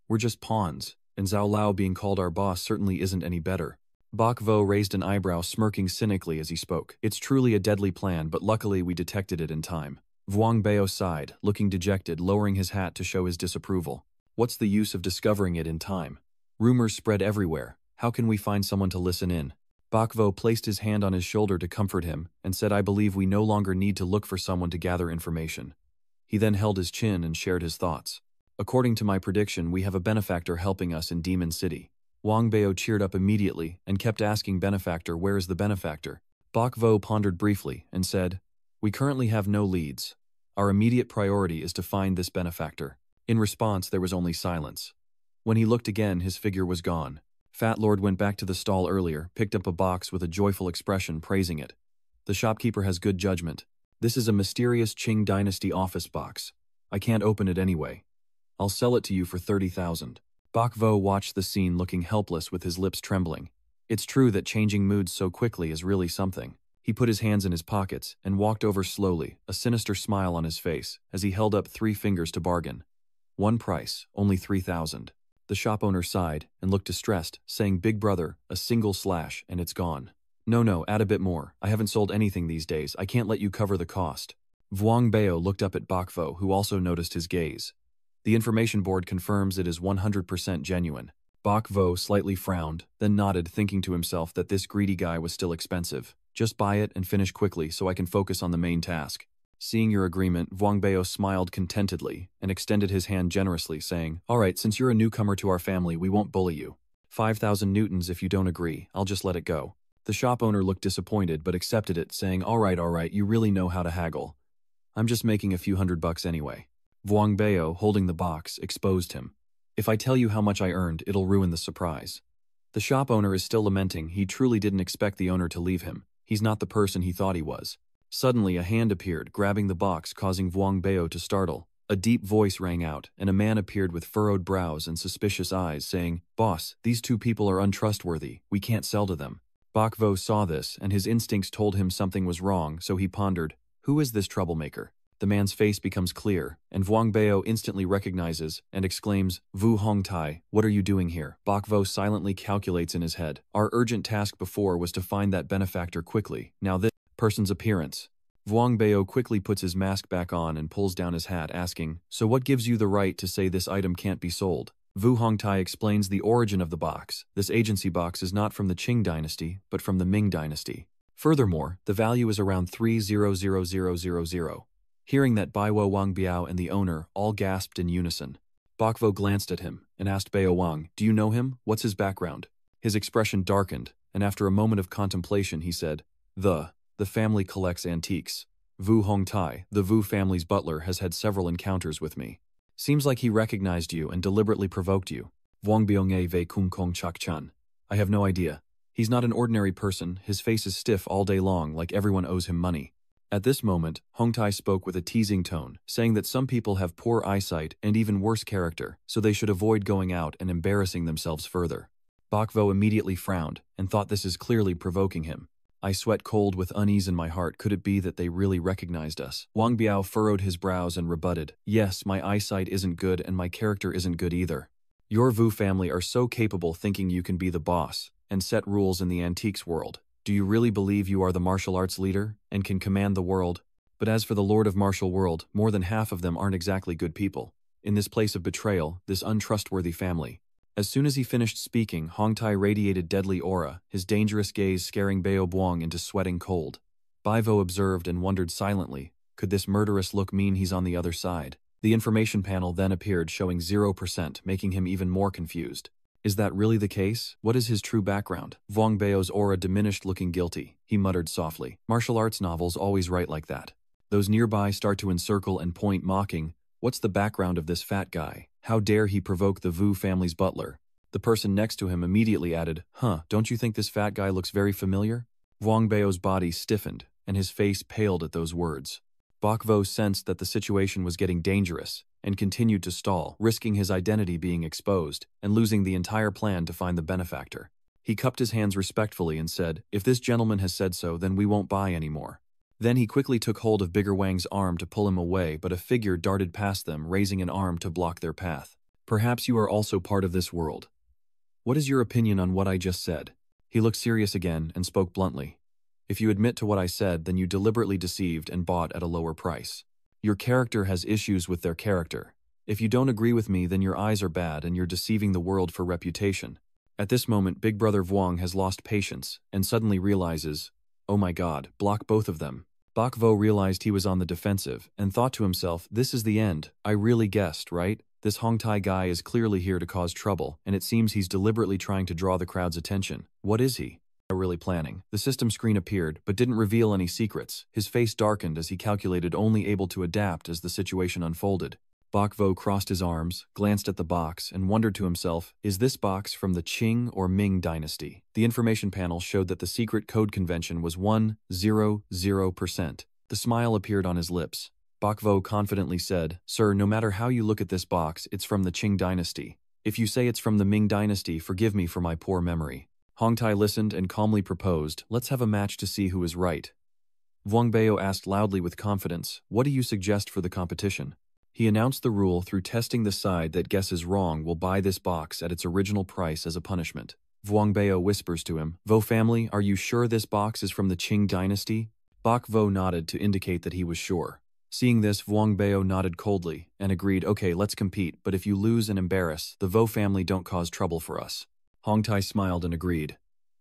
"We're just pawns, and Zhao Lao being called our boss certainly isn't any better." Bakvo raised an eyebrow, smirking cynically as he spoke. "It's truly a deadly plan, but luckily we detected it in time." Vuong Bao sighed, looking dejected, lowering his hat to show his disapproval. "What's the use of discovering it in time? Rumors spread everywhere. How can we find someone to listen in?" Bakvo placed his hand on his shoulder to comfort him and said, "I believe we no longer need to look for someone to gather information." He then held his chin and shared his thoughts. "According to my prediction, we have a benefactor helping us in Demon City." Wang Bao cheered up immediately and kept asking benefactor, "Where is the benefactor?" Bakvo pondered briefly and said, "We currently have no leads. Our immediate priority is to find this benefactor." In response, there was only silence. When he looked again, his figure was gone. Fat Lord went back to the stall earlier, picked up a box with a joyful expression, praising it. "The shopkeeper has good judgment. This is a mysterious Qing Dynasty office box. I can't open it anyway. I'll sell it to you for 30,000. Bakvo watched the scene looking helpless with his lips trembling. It's true that changing moods so quickly is really something. He put his hands in his pockets and walked over slowly, a sinister smile on his face, as he held up 3 fingers to bargain. "One price, only 3,000. The shop owner sighed and looked distressed, saying, "Big brother, a single slash and it's gone." No, add a bit more. I haven't sold anything these days. I can't let you cover the cost." Vuong Bao looked up at Bakvo, who also noticed his gaze. "The information board confirms it is 100% genuine." Bakvo slightly frowned, then nodded, thinking to himself that this greedy guy was still expensive. "Just buy it and finish quickly so I can focus on the main task." Seeing your agreement, Vuong Bao smiled contentedly and extended his hand generously, saying, "All right, since you're a newcomer to our family, we won't bully you. 5,000 newtons if you don't agree, I'll just let it go." The shop owner looked disappointed but accepted it, saying, all right, you really know how to haggle. I'm just making a few $100 anyway." Vuong Bao, holding the box, exposed him. "If I tell you how much I earned, it'll ruin the surprise." The shop owner is still lamenting. He truly didn't expect the owner to leave him. He's not the person he thought he was. Suddenly, a hand appeared, grabbing the box, causing Vuong Bao to startle. A deep voice rang out, and a man appeared with furrowed brows and suspicious eyes, saying, "Boss, these 2 people are untrustworthy. We can't sell to them." Bakvo saw this, and his instincts told him something was wrong, so he pondered, "Who is this troublemaker?" The man's face becomes clear, and Vuong Bao instantly recognizes and exclaims, "Vu Hongtai, what are you doing here?" Bakvo silently calculates in his head. Our urgent task before was to find that benefactor quickly. Now this person's appearance. Vuong Bao quickly puts his mask back on and pulls down his hat, asking, "So what gives you the right to say this item can't be sold?" Vu Hongtai explains the origin of the box. This agency box is not from the Qing dynasty, but from the Ming dynasty. Furthermore, the value is around 300,000. Hearing that, Baiwo Wang Biao and the owner all gasped in unison. Bakvo glanced at him and asked Bao Wang, "Do you know him? What's his background?" His expression darkened, and after a moment of contemplation he said, The family collects antiques. Vu Hongtai, the Vu family's butler, has had several encounters with me. Seems like he recognized you and deliberately provoked you. Vuong Biong Ve Kung Kong Chak Chan. I have no idea. He's not an ordinary person. His face is stiff all day long, like everyone owes him money. At this moment, Hongtai spoke with a teasing tone, saying that some people have poor eyesight and even worse character, so they should avoid going out and embarrassing themselves further. Bakvo immediately frowned and thought this is clearly provoking him. I sweat cold with unease in my heart. Could it be that they really recognized us? Wang Biao furrowed his brows and rebutted, "Yes, my eyesight isn't good and my character isn't good either. Your Vu family are so capable thinking you can be the boss and set rules in the antiques world. Do you really believe you are the martial arts leader and can command the world? But as for the Lord of Martial World, more than half of them aren't exactly good people. In this place of betrayal, this untrustworthy family." As soon as he finished speaking, Hongtai radiated deadly aura, his dangerous gaze scaring Bao Buong into sweating cold. Baivo observed and wondered silently, could this murderous look mean he's on the other side? The information panel then appeared showing 0%, making him even more confused. Is that really the case? What is his true background? Wang Beo's aura diminished, looking guilty. He muttered softly. Martial arts novels always write like that. Those nearby start to encircle and point, mocking. What's the background of this fat guy? How dare he provoke the Vu family's butler? The person next to him immediately added, don't you think this fat guy looks very familiar? Wang Beo's body stiffened, and his face paled at those words. Bok Vo sensed that the situation was getting dangerous, and continued to stall, risking his identity being exposed, and losing the entire plan to find the benefactor. He cupped his hands respectfully and said, "If this gentleman has said so, then we won't buy anymore." Then he quickly took hold of Bigger Wang's arm to pull him away, but a figure darted past them, raising an arm to block their path. "Perhaps you are also part of this world. What is your opinion on what I just said?" He looked serious again and spoke bluntly. "If you admit to what I said, then you deliberately deceived and bought at a lower price. Your character has issues with their character. If you don't agree with me, then your eyes are bad and you're deceiving the world for reputation." At this moment, Big Brother Vuong has lost patience and suddenly realizes, "Oh my god, block both of them." Bok Vo realized he was on the defensive and thought to himself, "This is the end. I really guessed, right? This Hongtai guy is clearly here to cause trouble, and it seems he's deliberately trying to draw the crowd's attention. What is he really planning?" The system screen appeared, but didn't reveal any secrets. His face darkened as he calculated, only able to adapt as the situation unfolded. Bok Vo crossed his arms, glanced at the box, and wondered to himself, is this box from the Qing or Ming dynasty? The information panel showed that the secret code convention was 100%. The smile appeared on his lips. Bok Vo confidently said, "Sir, no matter how you look at this box, it's from the Qing dynasty. If you say it's from the Ming dynasty, forgive me for my poor memory." Hongtai listened and calmly proposed, "Let's have a match to see who is right." Vuong Beo asked loudly with confidence, "What do you suggest for the competition?" He announced the rule: through testing the side that guesses wrong will buy this box at its original price as a punishment. Vuong Beo whispers to him, "Vo family, are you sure this box is from the Qing dynasty?" Bok Vo nodded to indicate that he was sure. Seeing this, Vuong Beo nodded coldly and agreed, "Okay, let's compete, but if you lose and embarrass, the Vo family don't cause trouble for us." Hongtai smiled and agreed.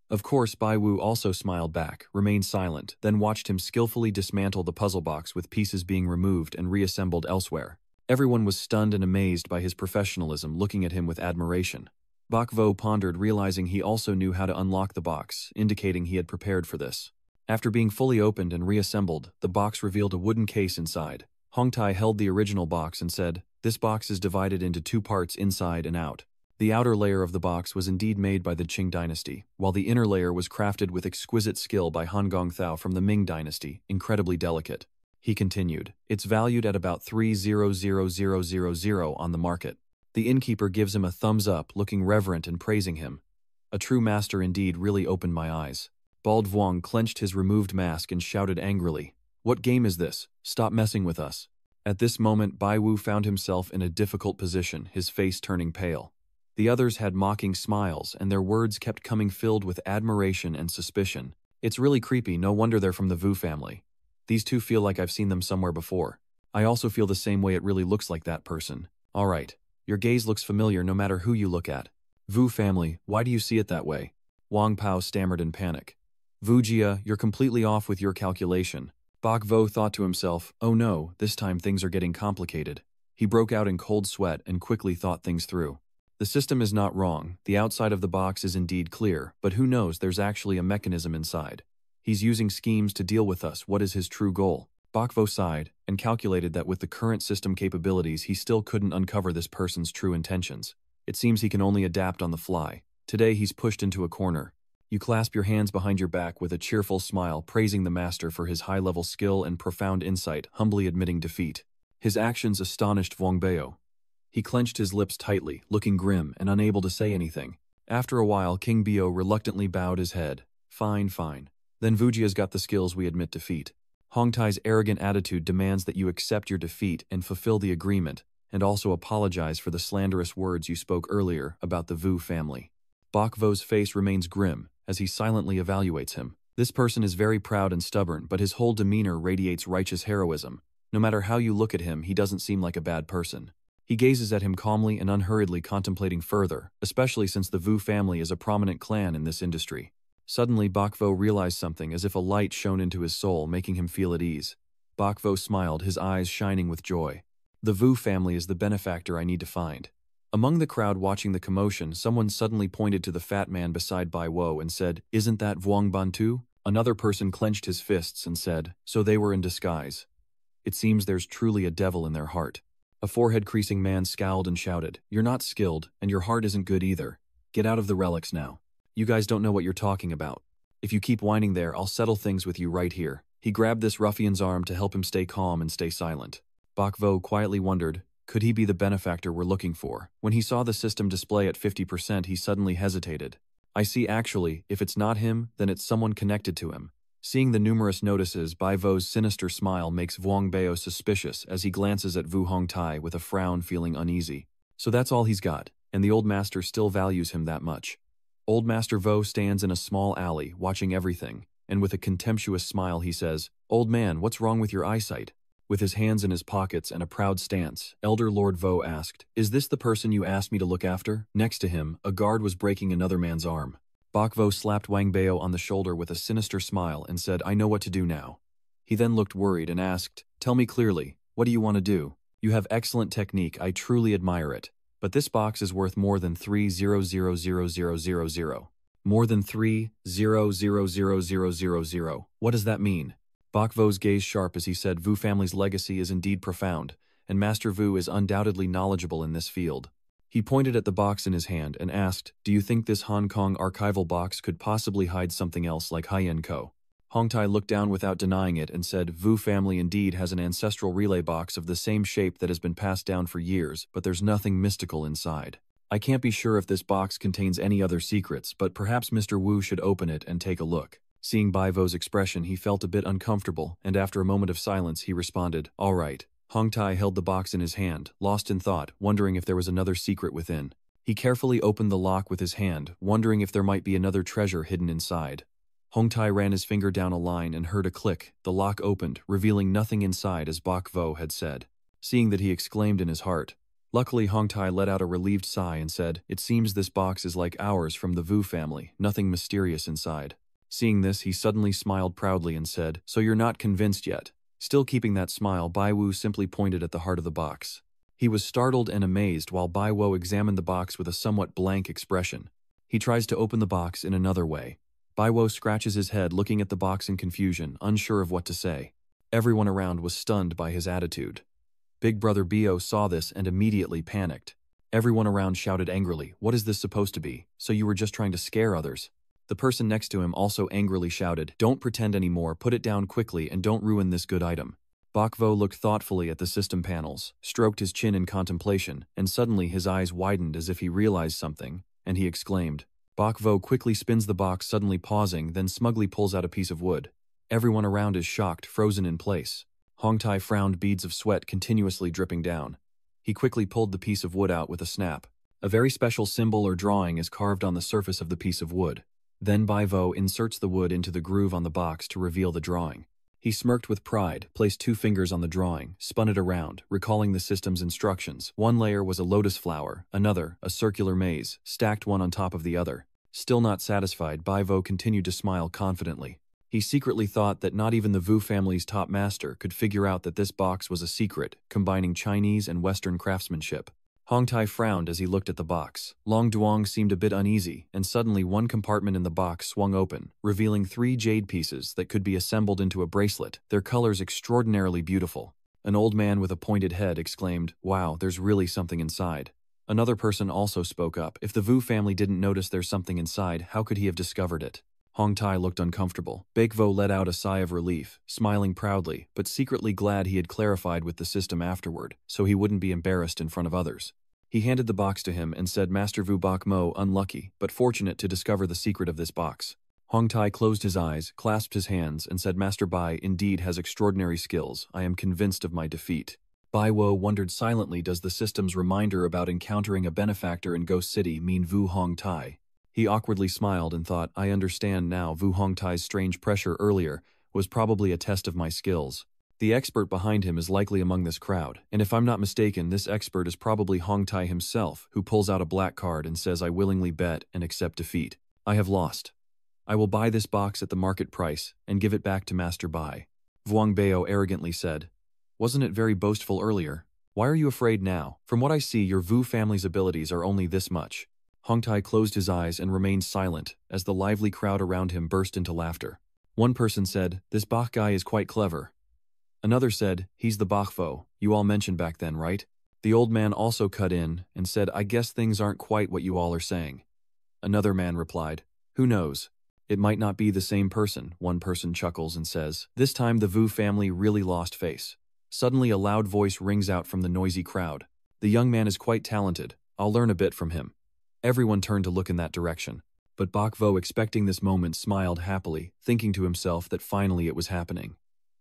Of course, Bai Wu also smiled back, remained silent, then watched him skillfully dismantle the puzzle box with pieces being removed and reassembled elsewhere. Everyone was stunned and amazed by his professionalism, looking at him with admiration. Bok Vo pondered, realizing he also knew how to unlock the box, indicating he had prepared for this. After being fully opened and reassembled, the box revealed a wooden case inside. Hongtai held the original box and said, "This box is divided into two parts, inside and out." The outer layer of the box was indeed made by the Qing dynasty, while the inner layer was crafted with exquisite skill by Han Gongthao from the Ming dynasty, incredibly delicate. He continued, "It's valued at about 300,000 on the market." The innkeeper gives him a thumbs up, looking reverent and praising him. "A true master indeed, really opened my eyes." Bald Vuong clenched his removed mask and shouted angrily, "What game is this? Stop messing with us." At this moment, Bai Wu found himself in a difficult position, his face turning pale. The others had mocking smiles, and their words kept coming filled with admiration and suspicion. "It's really creepy, no wonder they're from the Vu family. These two feel like I've seen them somewhere before. I also feel the same way, it really looks like that person. All right, your gaze looks familiar no matter who you look at. Vu family, why do you see it that way?" Wang Pao stammered in panic. "Vu Jia, you're completely off with your calculation." Bok Vo thought to himself, "Oh no, this time things are getting complicated." He broke out in cold sweat and quickly thought things through. The system is not wrong, the outside of the box is indeed clear, but who knows, there's actually a mechanism inside. He's using schemes to deal with us. What is his true goal? Bok Vo sighed and calculated that with the current system capabilities, he still couldn't uncover this person's true intentions. It seems he can only adapt on the fly. Today he's pushed into a corner. You clasp your hands behind your back with a cheerful smile, praising the master for his high-level skill and profound insight, humbly admitting defeat. His actions astonished Vuong Beo. He clenched his lips tightly, looking grim and unable to say anything. After a while, King Bio reluctantly bowed his head. "Fine, fine. Then Vujia's got the skills, we admit defeat. Hongtai's arrogant attitude demands that you accept your defeat and fulfill the agreement, and also apologize for the slanderous words you spoke earlier about the Vu family." Bok Vo's face remains grim as he silently evaluates him. This person is very proud and stubborn, but his whole demeanor radiates righteous heroism. No matter how you look at him, he doesn't seem like a bad person. He gazes at him calmly and unhurriedly, contemplating further, especially since the Vu family is a prominent clan in this industry. Suddenly, Bok Vo realized something, as if a light shone into his soul, making him feel at ease. Bok Vo smiled, his eyes shining with joy. "The Vu family is the benefactor I need to find." Among the crowd watching the commotion, someone suddenly pointed to the fat man beside Bai Wo and said, "Isn't that Vuong Bantu?" Another person clenched his fists and said, "So they were in disguise. It seems there's truly a devil in their heart." A forehead-creasing man scowled and shouted, "You're not skilled, and your heart isn't good either. Get out of the relics now. You guys don't know what you're talking about. If you keep whining there, I'll settle things with you right here." He grabbed this ruffian's arm to help him stay calm and stay silent. Bak Vo quietly wondered, could he be the benefactor we're looking for? When he saw the system display at 50%, he suddenly hesitated. "I see actually, if it's not him, then it's someone connected to him." Seeing the numerous notices, Bai Vo's sinister smile makes Vuong Bao suspicious as he glances at Vu Hongtai with a frown, feeling uneasy. So that's all he's got, and the old master still values him that much. Old Master Vo stands in a small alley, watching everything, and with a contemptuous smile he says, "Old man, what's wrong with your eyesight?" With his hands in his pockets and a proud stance, Elder Lord Vo asked, "Is this the person you asked me to look after?" Next to him, a guard was breaking another man's arm. Bak Vo slapped Wang Bao on the shoulder with a sinister smile and said, "I know what to do now." He then looked worried and asked, "Tell me clearly, what do you want to do? You have excellent technique, I truly admire it. But this box is worth more than 3,000,000. More than 3,000,000. What does that mean?" Bak Vo's gaze sharp as he said, "Vu family's legacy is indeed profound, and Master Vu is undoubtedly knowledgeable in this field." He pointed at the box in his hand and asked, "Do you think this Hong Kong archival box could possibly hide something else like Haiyan Ko?" Hongtai looked down without denying it and said, "Vu family indeed has an ancestral relay box of the same shape that has been passed down for years, but there's nothing mystical inside. I can't be sure if this box contains any other secrets, but perhaps Mr. Wu should open it and take a look." Seeing Bai Vo's expression, he felt a bit uncomfortable, and after a moment of silence, he responded, "All right." Hongtai held the box in his hand, lost in thought, wondering if there was another secret within. He carefully opened the lock with his hand, wondering if there might be another treasure hidden inside. Hongtai ran his finger down a line and heard a click. The lock opened, revealing nothing inside as Bak Vo had said. Seeing that, he exclaimed in his heart. Luckily, Hongtai let out a relieved sigh and said, "It seems this box is like ours from the Vu family, nothing mysterious inside." Seeing this, he suddenly smiled proudly and said, "So you're not convinced yet?" Still keeping that smile, Bai Wu simply pointed at the heart of the box. He was startled and amazed while Bai Wo examined the box with a somewhat blank expression. He tries to open the box in another way. Bai Wo scratches his head, looking at the box in confusion, unsure of what to say. Everyone around was stunned by his attitude. Big Brother Bio saw this and immediately panicked. Everyone around shouted angrily, "What is this supposed to be? So you were just trying to scare others?" The person next to him also angrily shouted, "Don't pretend anymore, put it down quickly and don't ruin this good item." Bak Vo looked thoughtfully at the system panels, stroked his chin in contemplation, and suddenly his eyes widened as if he realized something, and he exclaimed. Bak Vo quickly spins the box, suddenly pausing, then smugly pulls out a piece of wood. Everyone around is shocked, frozen in place. Hongtai frowned, beads of sweat continuously dripping down. He quickly pulled the piece of wood out with a snap. A very special symbol or drawing is carved on the surface of the piece of wood. Then Bai Vo inserts the wood into the groove on the box to reveal the drawing. He smirked with pride, placed 2 fingers on the drawing, spun it around, recalling the system's instructions. One layer was a lotus flower, another, a circular maze, stacked one on top of the other. Still not satisfied, Bai Vo continued to smile confidently. He secretly thought that not even the Vu family's top master could figure out that this box was a secret, combining Chinese and Western craftsmanship. Hongtai frowned as he looked at the box. Long Duong seemed a bit uneasy, and suddenly one compartment in the box swung open, revealing 3 jade pieces that could be assembled into a bracelet, their colors extraordinarily beautiful. An old man with a pointed head exclaimed, "Wow, there's really something inside." Another person also spoke up. If the Vu family didn't notice there's something inside, how could he have discovered it? Hongtai looked uncomfortable. Bak Vo let out a sigh of relief, smiling proudly, but secretly glad he had clarified with the system afterward, so he wouldn't be embarrassed in front of others. He handed the box to him and said, "Master Vu Bak Mo, unlucky, but fortunate to discover the secret of this box." Hongtai closed his eyes, clasped his hands, and said, "Master Bai indeed has extraordinary skills. I am convinced of my defeat." Bai Wo wondered silently, does the system's reminder about encountering a benefactor in Ghost City mean Vu Hongtai? He awkwardly smiled and thought, I understand now, Vu Hongtai's strange pressure earlier was probably a test of my skills. The expert behind him is likely among this crowd, and if I'm not mistaken, this expert is probably Hongtai himself, who pulls out a black card and says, "I willingly bet and accept defeat. I have lost. I will buy this box at the market price and give it back to Master Bai." Vuong Bao arrogantly said, "Wasn't it very boastful earlier? Why are you afraid now? From what I see, your Vu family's abilities are only this much. Hongtai closed his eyes and remained silent as the lively crowd around him burst into laughter. One person said, "This Bach guy is quite clever." Another said, "He's the Bachvo you all mentioned back then, right?" The old man also cut in and said, "I guess things aren't quite what you all are saying." Another man replied, "Who knows? It might not be the same person." One person chuckles and says, "This time the Vu family really lost face." Suddenly a loud voice rings out from the noisy crowd. "The young man is quite talented. I'll learn a bit from him." Everyone turned to look in that direction. But Bachvo, expecting this moment, smiled happily, thinking to himself that finally it was happening.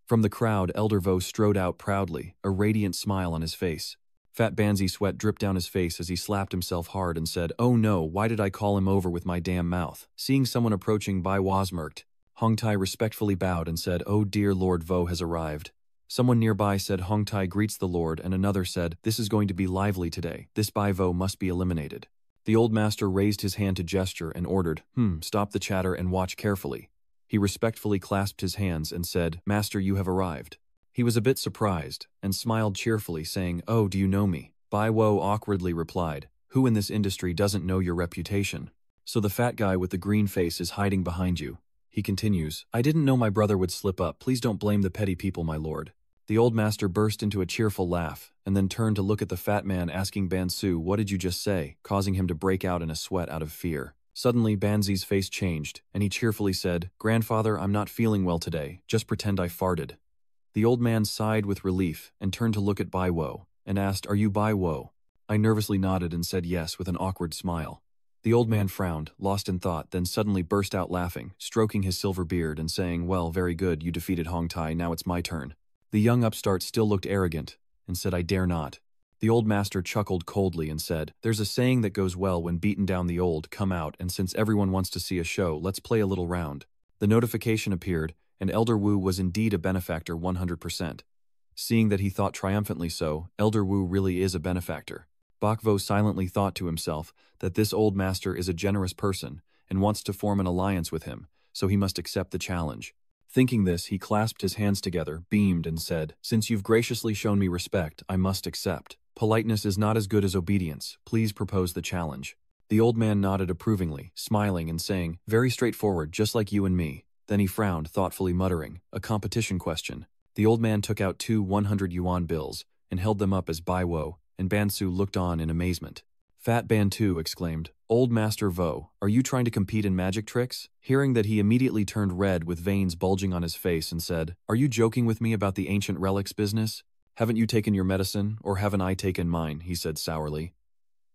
From the crowd, Elder Vo strode out proudly, a radiant smile on his face. Fat Banzi sweat dripped down his face as he slapped himself hard and said, "Oh no, why did I call him over with my damn mouth?" Seeing someone approaching, Bai Wasmerked. Hongtai respectfully bowed and said, "Oh dear, Lord Vo has arrived." Someone nearby said, "Hongtai greets the Lord," and another said, "This is going to be lively today. This Bai Vo must be eliminated." The old master raised his hand to gesture and ordered, "Stop the chatter and watch carefully." He respectfully clasped his hands and said, "Master, you have arrived." He was a bit surprised and smiled cheerfully, saying, "Oh, do you know me?" Bai Wo awkwardly replied, "Who in this industry doesn't know your reputation?" "So the fat guy with the green face is hiding behind you." He continues, "I didn't know my brother would slip up. Please don't blame the petty people, my lord." The old master burst into a cheerful laugh, and then turned to look at the fat man, asking Bansu, "What did you just say?" causing him to break out in a sweat out of fear. Suddenly, Banzi's face changed, and he cheerfully said, "Grandfather, I'm not feeling well today. Just pretend I farted." The old man sighed with relief and turned to look at Bai Wo, and asked, "Are you Bai Wo?" I nervously nodded and said yes with an awkward smile. The old man frowned, lost in thought, then suddenly burst out laughing, stroking his silver beard and saying, "Well, very good, you defeated Hongtai, now it's my turn." The young upstart still looked arrogant, and said, "I dare not." The old master chuckled coldly and said, "There's a saying that goes well when beaten down the old, come out, and since everyone wants to see a show, let's play a little round." The notification appeared, and Elder Wu was indeed a benefactor 100%. Seeing that he thought triumphantly so, Elder Wu really is a benefactor. Bachvo silently thought to himself that this old master is a generous person and wants to form an alliance with him, so he must accept the challenge. Thinking this, he clasped his hands together, beamed, and said, "Since you've graciously shown me respect, I must accept. Politeness is not as good as obedience. Please propose the challenge." The old man nodded approvingly, smiling and saying, "Very straightforward, just like you and me." Then he frowned, thoughtfully muttering, "A competition question." The old man took out 2 100 yuan bills and held them up as Baiwo, and Bansu looked on in amazement. Fat Bantu exclaimed, "Old Master Vo, are you trying to compete in magic tricks?" Hearing that, he immediately turned red with veins bulging on his face and said, "Are you joking with me about the ancient relics business? Haven't you taken your medicine, or haven't I taken mine?" he said sourly.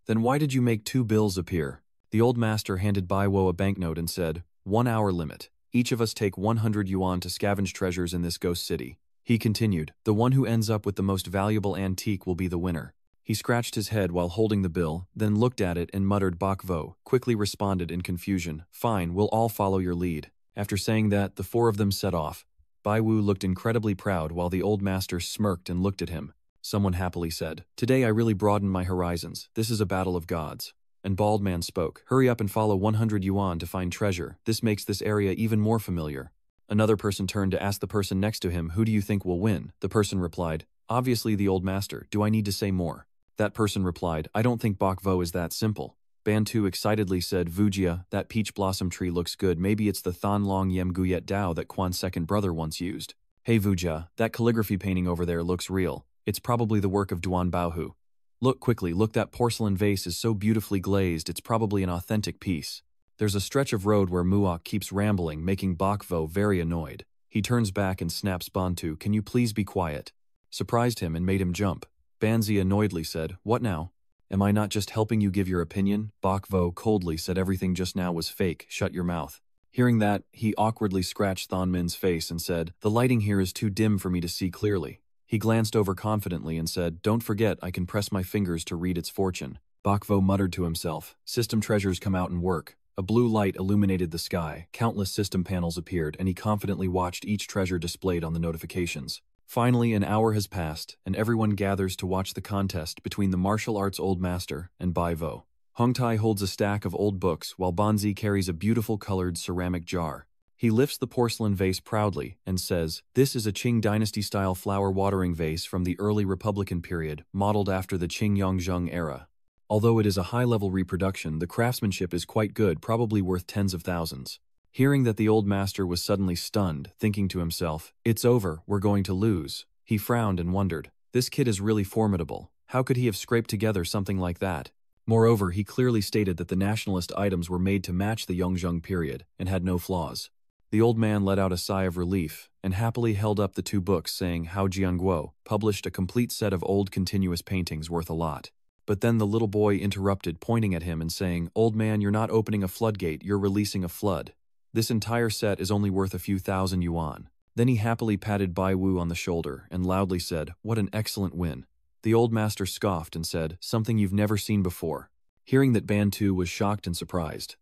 "Then why did you make 2 bills appear?" The old master handed Baiwo a banknote and said, "1 hour limit. Each of us take 100 yuan to scavenge treasures in this ghost city." He continued, "The one who ends up with the most valuable antique will be the winner." He scratched his head while holding the bill, then looked at it and muttered. Bachvo quickly responded in confusion, "Fine, we'll all follow your lead." After saying that, the 4 of them set off. Baiwu looked incredibly proud while the old master smirked and looked at him. Someone happily said, "Today I really broadened my horizons. This is a battle of gods." And Bald Man spoke, "Hurry up and follow 100 yuan to find treasure. This makes this area even more familiar." Another person turned to ask the person next to him, "Who do you think will win?" The person replied, "Obviously the old master. Do I need to say more?" That person replied, "I don't think Bokvo is that simple." Bantu excitedly said, "Vujia, that peach blossom tree looks good. Maybe it's the Than Long Yem Guyet Dao that Quan's second brother once used." "Hey Vujia, that calligraphy painting over there looks real. It's probably the work of Duan Baohu." "Look quickly, look, that porcelain vase is so beautifully glazed, it's probably an authentic piece." There's a stretch of road where Muok keeps rambling, making Bokvo very annoyed. He turns back and snaps Bantu, "Can you please be quiet?" Surprised him and made him jump. Banzi annoyedly said, "What now? Am I not just helping you give your opinion?" Bokvo coldly said, "Everything just now was fake, shut your mouth." Hearing that, he awkwardly scratched Thonmin's face and said, "The lighting here is too dim for me to see clearly." He glanced over confidently and said, "Don't forget, I can press my fingers to read its fortune." Bokvo muttered to himself, "System treasures come out and work." A blue light illuminated the sky, countless system panels appeared, and he confidently watched each treasure displayed on the notifications. Finally, an hour has passed, and everyone gathers to watch the contest between the martial arts old master and Baivo. Hongtai holds a stack of old books, while Banzi carries a beautiful colored ceramic jar. He lifts the porcelain vase proudly and says, "This is a Qing dynasty-style flower-watering vase from the early Republican period, modeled after the Qing Yongzheng era. Although it is a high-level reproduction, the craftsmanship is quite good, probably worth tens of thousands." Hearing that the old master was suddenly stunned, thinking to himself, "It's over, we're going to lose," he frowned and wondered, "This kid is really formidable. How could he have scraped together something like that?" Moreover, he clearly stated that the nationalist items were made to match the Yongzheng period and had no flaws. The old man let out a sigh of relief and happily held up the two books, saying how Jianguo published a complete set of old continuous paintings worth a lot. But then the little boy interrupted, pointing at him and saying, "Old man, you're not opening a floodgate, you're releasing a flood. This entire set is only worth a few thousand yuan." Then he happily patted Bai Wu on the shoulder and loudly said, "What an excellent win." The old master scoffed and said, "Something you've never seen before." Hearing that, Bantu was shocked and surprised.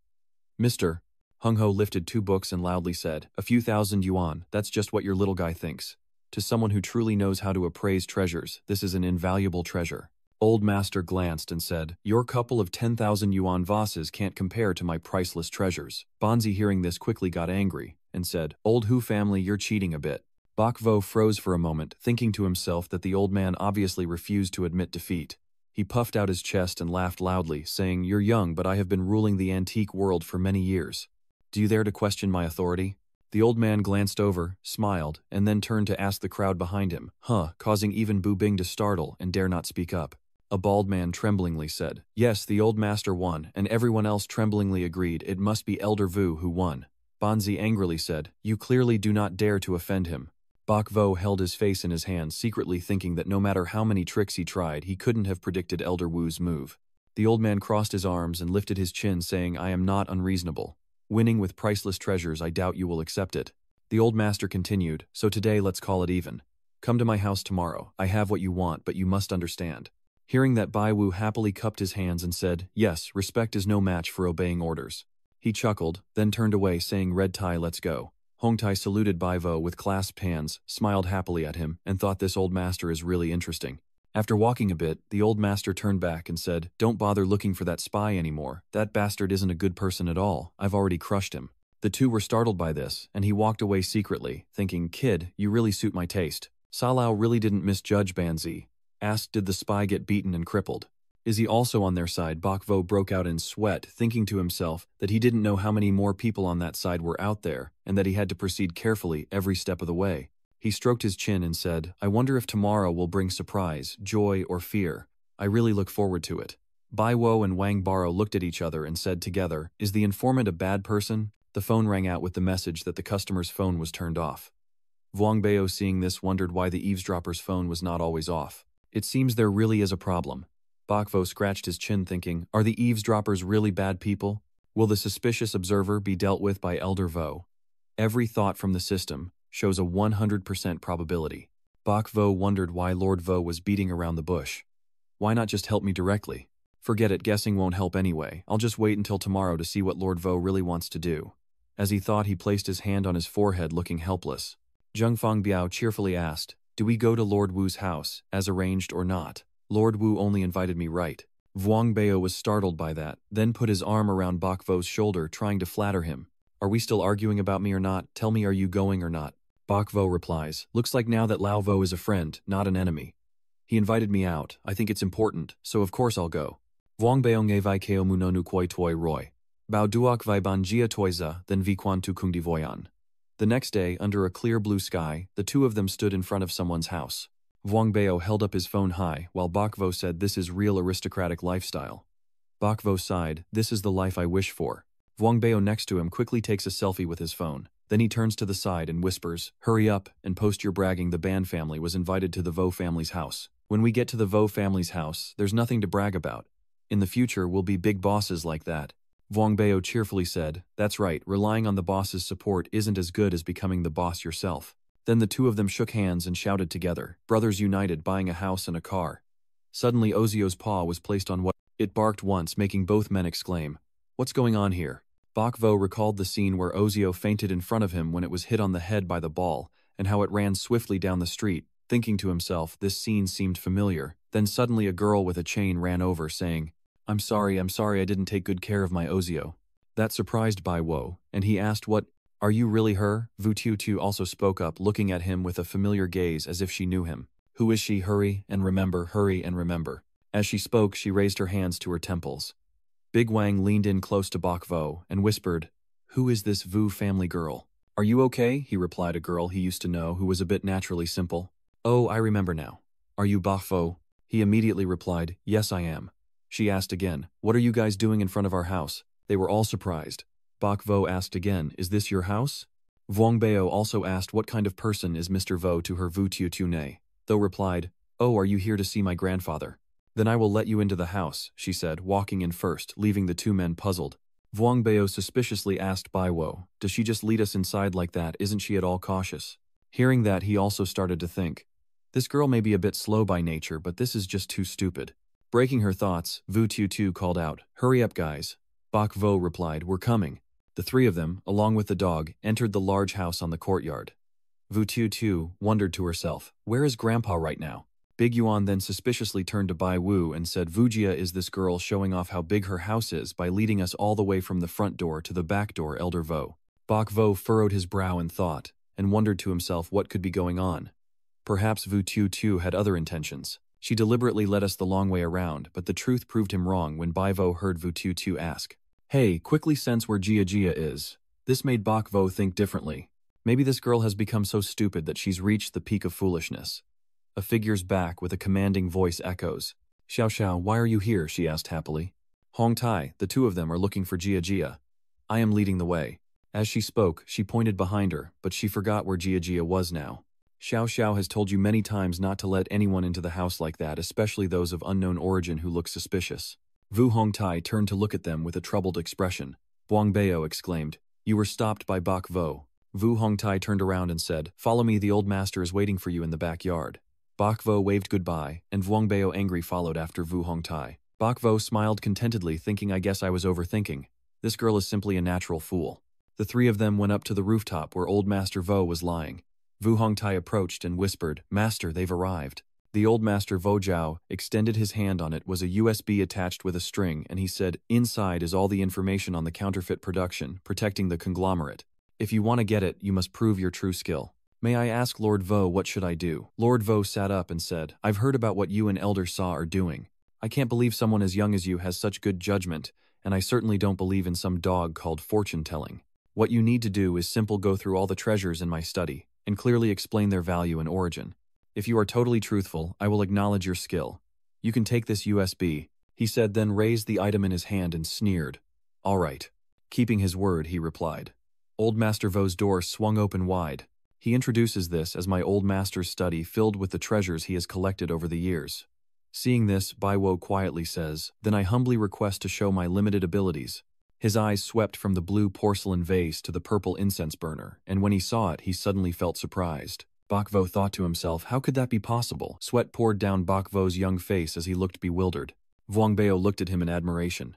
"Mister," Hung Ho lifted two books and loudly said, "A few thousand yuan, that's just what your little guy thinks. To someone who truly knows how to appraise treasures, this is an invaluable treasure." Old master glanced and said, "Your couple of 10,000 yuan vases can't compare to my priceless treasures." Bonzi, hearing this, quickly got angry and said, "Old Hu family, you're cheating a bit." Bak Vo froze for a moment, thinking to himself that the old man obviously refused to admit defeat. He puffed out his chest and laughed loudly, saying, "You're young, but I have been ruling the antique world for many years. Do you dare to question my authority?" The old man glanced over, smiled, and then turned to ask the crowd behind him, causing even Bu Bing to startle and dare not speak up. A bald man tremblingly said, "Yes, the old master won," and everyone else tremblingly agreed it must be Elder Vu who won. Bonzi angrily said, "You clearly do not dare to offend him." Bak Vo held his face in his hands, secretly thinking that no matter how many tricks he tried, he couldn't have predicted Elder Wu's move. The old man crossed his arms and lifted his chin, saying, "I am not unreasonable. Winning with priceless treasures, I doubt you will accept it." The old master continued, "So today let's call it even. Come to my house tomorrow. I have what you want, but you must understand." Hearing that, Bai Wu happily cupped his hands and said, "Yes, respect is no match for obeying orders." He chuckled, then turned away, saying, "Red Tai, let's go." Hong Tai saluted Bai Vo with clasped hands, smiled happily at him, and thought this old master is really interesting. After walking a bit, the old master turned back and said, "Don't bother looking for that spy anymore. That bastard isn't a good person at all. I've already crushed him." The two were startled by this, and he walked away secretly, thinking, "Kid, you really suit my taste." Salao really didn't misjudge Banzi. Asked, "Did the spy get beaten and crippled? Is he also on their side?" Bak Vo broke out in sweat, thinking to himself that he didn't know how many more people on that side were out there, and that he had to proceed carefully every step of the way. He stroked his chin and said, "I wonder if tomorrow will bring surprise, joy, or fear. I really look forward to it." Bai Wo and Wang Baro looked at each other and said together, "Is the informant a bad person?" The phone rang out with the message that the customer's phone was turned off. Vuong Bao, seeing this, wondered why the eavesdropper's phone was not always off. "It seems there really is a problem." Bak Vo scratched his chin, thinking, "Are the eavesdroppers really bad people? Will the suspicious observer be dealt with by Elder Vo? Every thought from the system shows a 100% probability." Bak Vo wondered why Lord Vo was beating around the bush. "Why not just help me directly? Forget it, guessing won't help anyway. I'll just wait until tomorrow to see what Lord Vo really wants to do." As he thought, he placed his hand on his forehead, looking helpless. Zheng Fang Biao cheerfully asked, "Do we go to Lord Wu's house, as arranged, or not? Lord Wu only invited me, right?" Vuong Bao was startled by that, then put his arm around Bak Vo's shoulder, trying to flatter him. "Are we still arguing about me or not? Tell me, are you going or not?" Bak Vo replies, "Looks like now that Lao Vo is a friend, not an enemy. He invited me out. I think it's important, so of course I'll go." Vuong Bao nge vai keo munonu koi toi roy. Bao duok vai ban jia toiza, then vi quan tu kung di voyan. The next day, under a clear blue sky, the two of them stood in front of someone's house. Vuong Bao held up his phone high, while Bak Vo said, "This is real aristocratic lifestyle." Bak Vo sighed, "This is the life I wish for." Vuong Bao next to him quickly takes a selfie with his phone. Then he turns to the side and whispers, "Hurry up and post your bragging. The Ban family was invited to the Vo family's house. When we get to the Vo family's house, there's nothing to brag about. In the future, we'll be big bosses like that." Vuong Bao cheerfully said, "That's right, relying on the boss's support isn't as good as becoming the boss yourself." Then the two of them shook hands and shouted together, brothers united, buying a house and a car. Suddenly Ozio's paw was placed on what it barked once, making both men exclaim, "What's going on here?" Bak Vo recalled the scene where Ozio fainted in front of him when it was hit on the head by the ball, and how it ran swiftly down the street, thinking to himself this scene seemed familiar. Then suddenly a girl with a chain ran over, saying, I'm sorry, I didn't take good care of my Ozio." That surprised Bai Wo, and he asked what Are you really her? Vu Tiu also spoke up, looking at him with a familiar gaze as if she knew him. Who is she? Hurry and remember, hurry and remember. As she spoke, she raised her hands to her temples. Big Wang leaned in close to Bok Vo and whispered, "Who is this Vu family girl?" "Are you okay?" he replied, a girl he used to know who was a bit naturally simple. "Oh, I remember now. Are you Bok Vo?" He immediately replied, "Yes, I am." She asked again, "What are you guys doing in front of our house?" They were all surprised. Bok Vo asked again, "Is this your house?" Vuong Bao also asked what kind of person is Mr. Vo to her Vu Tiu Ne. Tho replied, "Oh, are you here to see my grandfather?" "Then I will let you into the house," she said, walking in first, leaving the two men puzzled. Vuong Bao suspiciously asked Bai Wo, "Does she just lead us inside like that? Isn't she at all cautious?" Hearing that, he also started to think, this girl may be a bit slow by nature, but this is just too stupid. Breaking her thoughts, Vu Tiu called out, "Hurry up, guys." Bok Vo replied, "We're coming." The three of them, along with the dog, entered the large house on the courtyard. Vu Tiu wondered to herself, "Where is Grandpa right now?" Big Yuan then suspiciously turned to Bai Wu and said, "Vujia is this girl showing off how big her house is by leading us all the way from the front door to the back door, Elder Vo." Bok Vo furrowed his brow in thought, and wondered to himself what could be going on. Perhaps Vu Tiu had other intentions. She deliberately led us the long way around, but the truth proved him wrong when Bai Vo heard Vu Tiu ask, "Hey, quickly sense where Jia is." This made Bok Vo think differently. Maybe this girl has become so stupid that she's reached the peak of foolishness. A figure's back with a commanding voice echoes. "Xiao Xiao, why are you here?" she asked happily. "Hong Tai, the two of them are looking for Jia. I am leading the way." As she spoke, she pointed behind her, but she forgot where Jia was now. "Xiao Xiao has told you many times not to let anyone into the house like that, especially those of unknown origin who look suspicious." Vu Hong Tai turned to look at them with a troubled expression. Buang Bao exclaimed, "You were stopped by Bok Vo." Vu Hong Tai turned around and said, "Follow me, the old master is waiting for you in the backyard." Bok Vo waved goodbye, and Vuong Bao angry followed after Vu Hong Tai. Bok Vo smiled contentedly, thinking, "I guess I was overthinking. This girl is simply a natural fool." The three of them went up to the rooftop where old Master Vo was lying. Vu Hong Tai approached and whispered, "Master, they've arrived." The old Master Vo Jiao extended his hand. On it was a USB attached with a string, and he said, "Inside is all the information on the counterfeit production, protecting the conglomerate. If you want to get it, you must prove your true skill. May I ask Lord Vo, what should I do?" Lord Vo sat up and said, "I've heard about what you and Elder Saw are doing. I can't believe someone as young as you has such good judgment, and I certainly don't believe in some dog called fortune-telling. What you need to do is simple: go through all the treasures in my study, and clearly explain their value and origin. If you are totally truthful, I will acknowledge your skill. You can take this USB." He said, then raised the item in his hand and sneered. "All right." Keeping his word, he replied. Old Master Vo's door swung open wide. He introduces this as my old master's study filled with the treasures he has collected over the years. Seeing this, Bai Wo quietly says, "Then I humbly request to show my limited abilities." His eyes swept from the blue porcelain vase to the purple incense burner, and when he saw it, he suddenly felt surprised. Bok Vo thought to himself, how could that be possible? Sweat poured down Bok Vo's young face as he looked bewildered. Vuong Bao looked at him in admiration.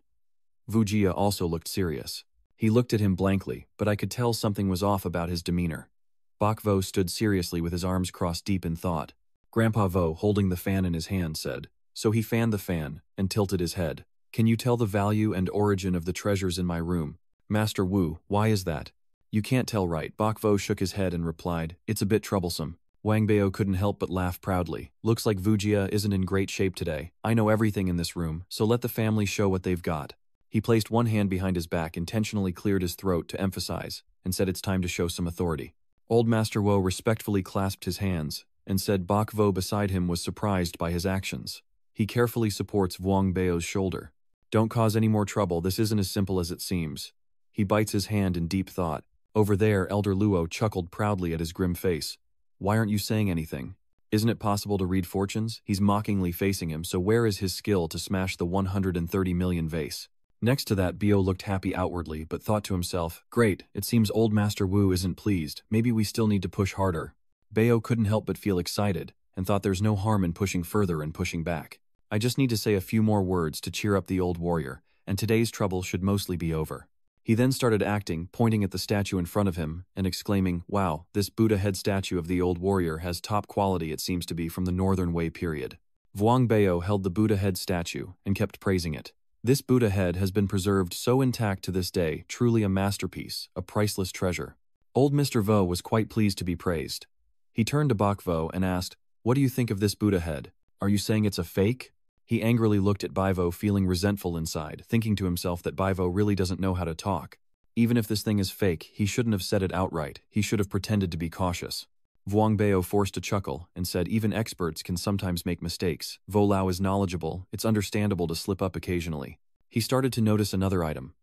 Vu Jia also looked serious. He looked at him blankly, but I could tell something was off about his demeanor. Bok Vo stood seriously with his arms crossed, deep in thought. Grandpa Vo, holding the fan in his hand, said, so he fanned the fan and tilted his head. "Can you tell the value and origin of the treasures in my room?" "Master Wu, why is that?" "You can't tell, right?" Bok Vo shook his head and replied, "It's a bit troublesome." Wang Bao couldn't help but laugh proudly. "Looks like Vu Jia isn't in great shape today. I know everything in this room, so let the family show what they've got." He placed one hand behind his back, intentionally cleared his throat to emphasize, and said it's time to show some authority. Old Master Wo respectfully clasped his hands, and said Bok Vo beside him was surprised by his actions. He carefully supports Vuong Bao's shoulder. "Don't cause any more trouble, this isn't as simple as it seems." He bites his hand in deep thought. Over there, Elder Luo chuckled proudly at his grim face. "Why aren't you saying anything? Isn't it possible to read fortunes?" He's mockingly facing him, so where is his skill to smash the 130 million vase? Next to that, Bio looked happy outwardly, but thought to himself, great, it seems old Master Wu isn't pleased, maybe we still need to push harder. Bao couldn't help but feel excited, and thought there's no harm in pushing further and pushing back. "I just need to say a few more words to cheer up the old warrior, and today's trouble should mostly be over." He then started acting, pointing at the statue in front of him, and exclaiming, "Wow, this Buddha head statue of the old warrior has top quality, it seems to be from the Northern Wei period." Vuong Bao held the Buddha head statue, and kept praising it. "This Buddha head has been preserved so intact to this day, truly a masterpiece, a priceless treasure." Old Mr. Vo was quite pleased to be praised. He turned to Bak Vo and asked, "What do you think of this Buddha head? Are you saying it's a fake?" He angrily looked at Baivo, feeling resentful inside, thinking to himself that Baivo really doesn't know how to talk. Even if this thing is fake, he shouldn't have said it outright. He should have pretended to be cautious. Vuong Bao forced a chuckle and said even experts can sometimes make mistakes. Vo Lao is knowledgeable, it's understandable to slip up occasionally. He started to notice another item.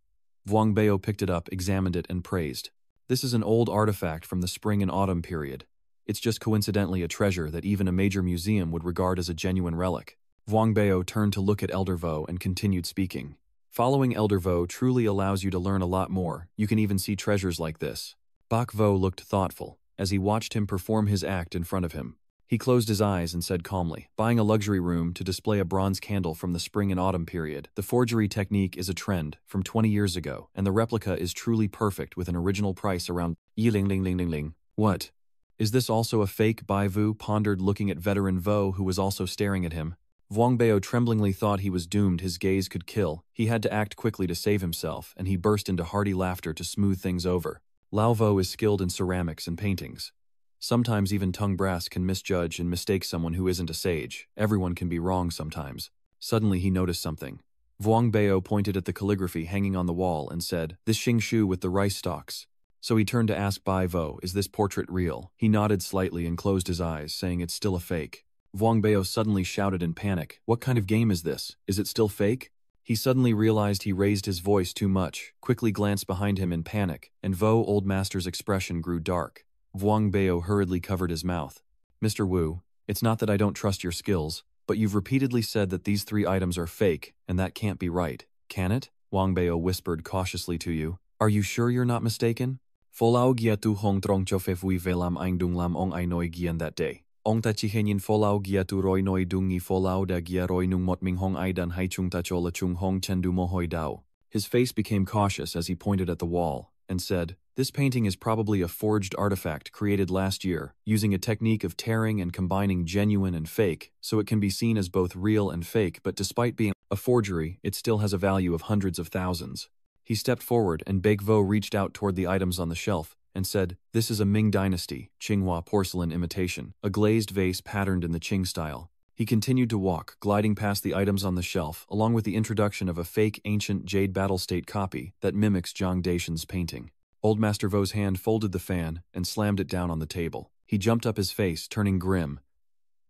Vuong Bao picked it up, examined it, and praised. This is an old artifact from the spring and autumn period. It's just coincidentally a treasure that even a major museum would regard as a genuine relic. Vuong Bao turned to look at Elder Vo and continued speaking. Following Elder Vo truly allows you to learn a lot more. You can even see treasures like this. Bak Vo looked thoughtful as he watched him perform his act in front of him. He closed his eyes and said calmly, "Buying a luxury room to display a bronze candle from the spring and autumn period. The forgery technique is a trend from 20 years ago, and the replica is truly perfect with an original price around Yiling. What? Is this also a fake? Bai Vu pondered, looking at veteran Vo, who was also staring at him. Vuong Bao tremblingly thought he was doomed. His gaze could kill. He had to act quickly to save himself, and he burst into hearty laughter to smooth things over. Lao Vo is skilled in ceramics and paintings. Sometimes even tongue brass can misjudge and mistake someone who isn't a sage. Everyone can be wrong sometimes. Suddenly he noticed something. Vuong Bao pointed at the calligraphy hanging on the wall and said, "This Xing Shu with the rice stalks." So he turned to ask Bai Vo, "Is this portrait real?" He nodded slightly and closed his eyes, saying it's still a fake. Vuong Bao suddenly shouted in panic, "What kind of game is this? Is it still fake?" He suddenly realized he raised his voice too much, quickly glanced behind him in panic, and Vo Old Master's expression grew dark. Vuong Bao hurriedly covered his mouth. "Mr. Wu, it's not that I don't trust your skills, but you've repeatedly said that these 3 items are fake, and that can't be right, can it?" Vuong Bao whispered cautiously to you. "Are you sure you're not mistaken?" Folao gia tu hong trong cho fe vui velam aing dung lam ong ai noi gian that day. Ong ta chi henin folao gia tu roi noi dung i folao da gia roi nung mot ming hong ai dan hai chung ta cho la chung hong chen du mo hoi dao. His face became cautious as he pointed at the wall and said, "This painting is probably a forged artifact created last year, using a technique of tearing and combining genuine and fake, so it can be seen as both real and fake, but despite being a forgery, it still has a value of hundreds of thousands." He stepped forward and Begvo reached out toward the items on the shelf and said, "This is a Ming Dynasty, Qinghua porcelain imitation, a glazed vase patterned in the Qing style." He continued to walk, gliding past the items on the shelf, along with the introduction of a fake ancient jade battlestate copy that mimics Zhang Daishan's painting. Old Master Vo's hand folded the fan and slammed it down on the table. He jumped up, his face turning grim.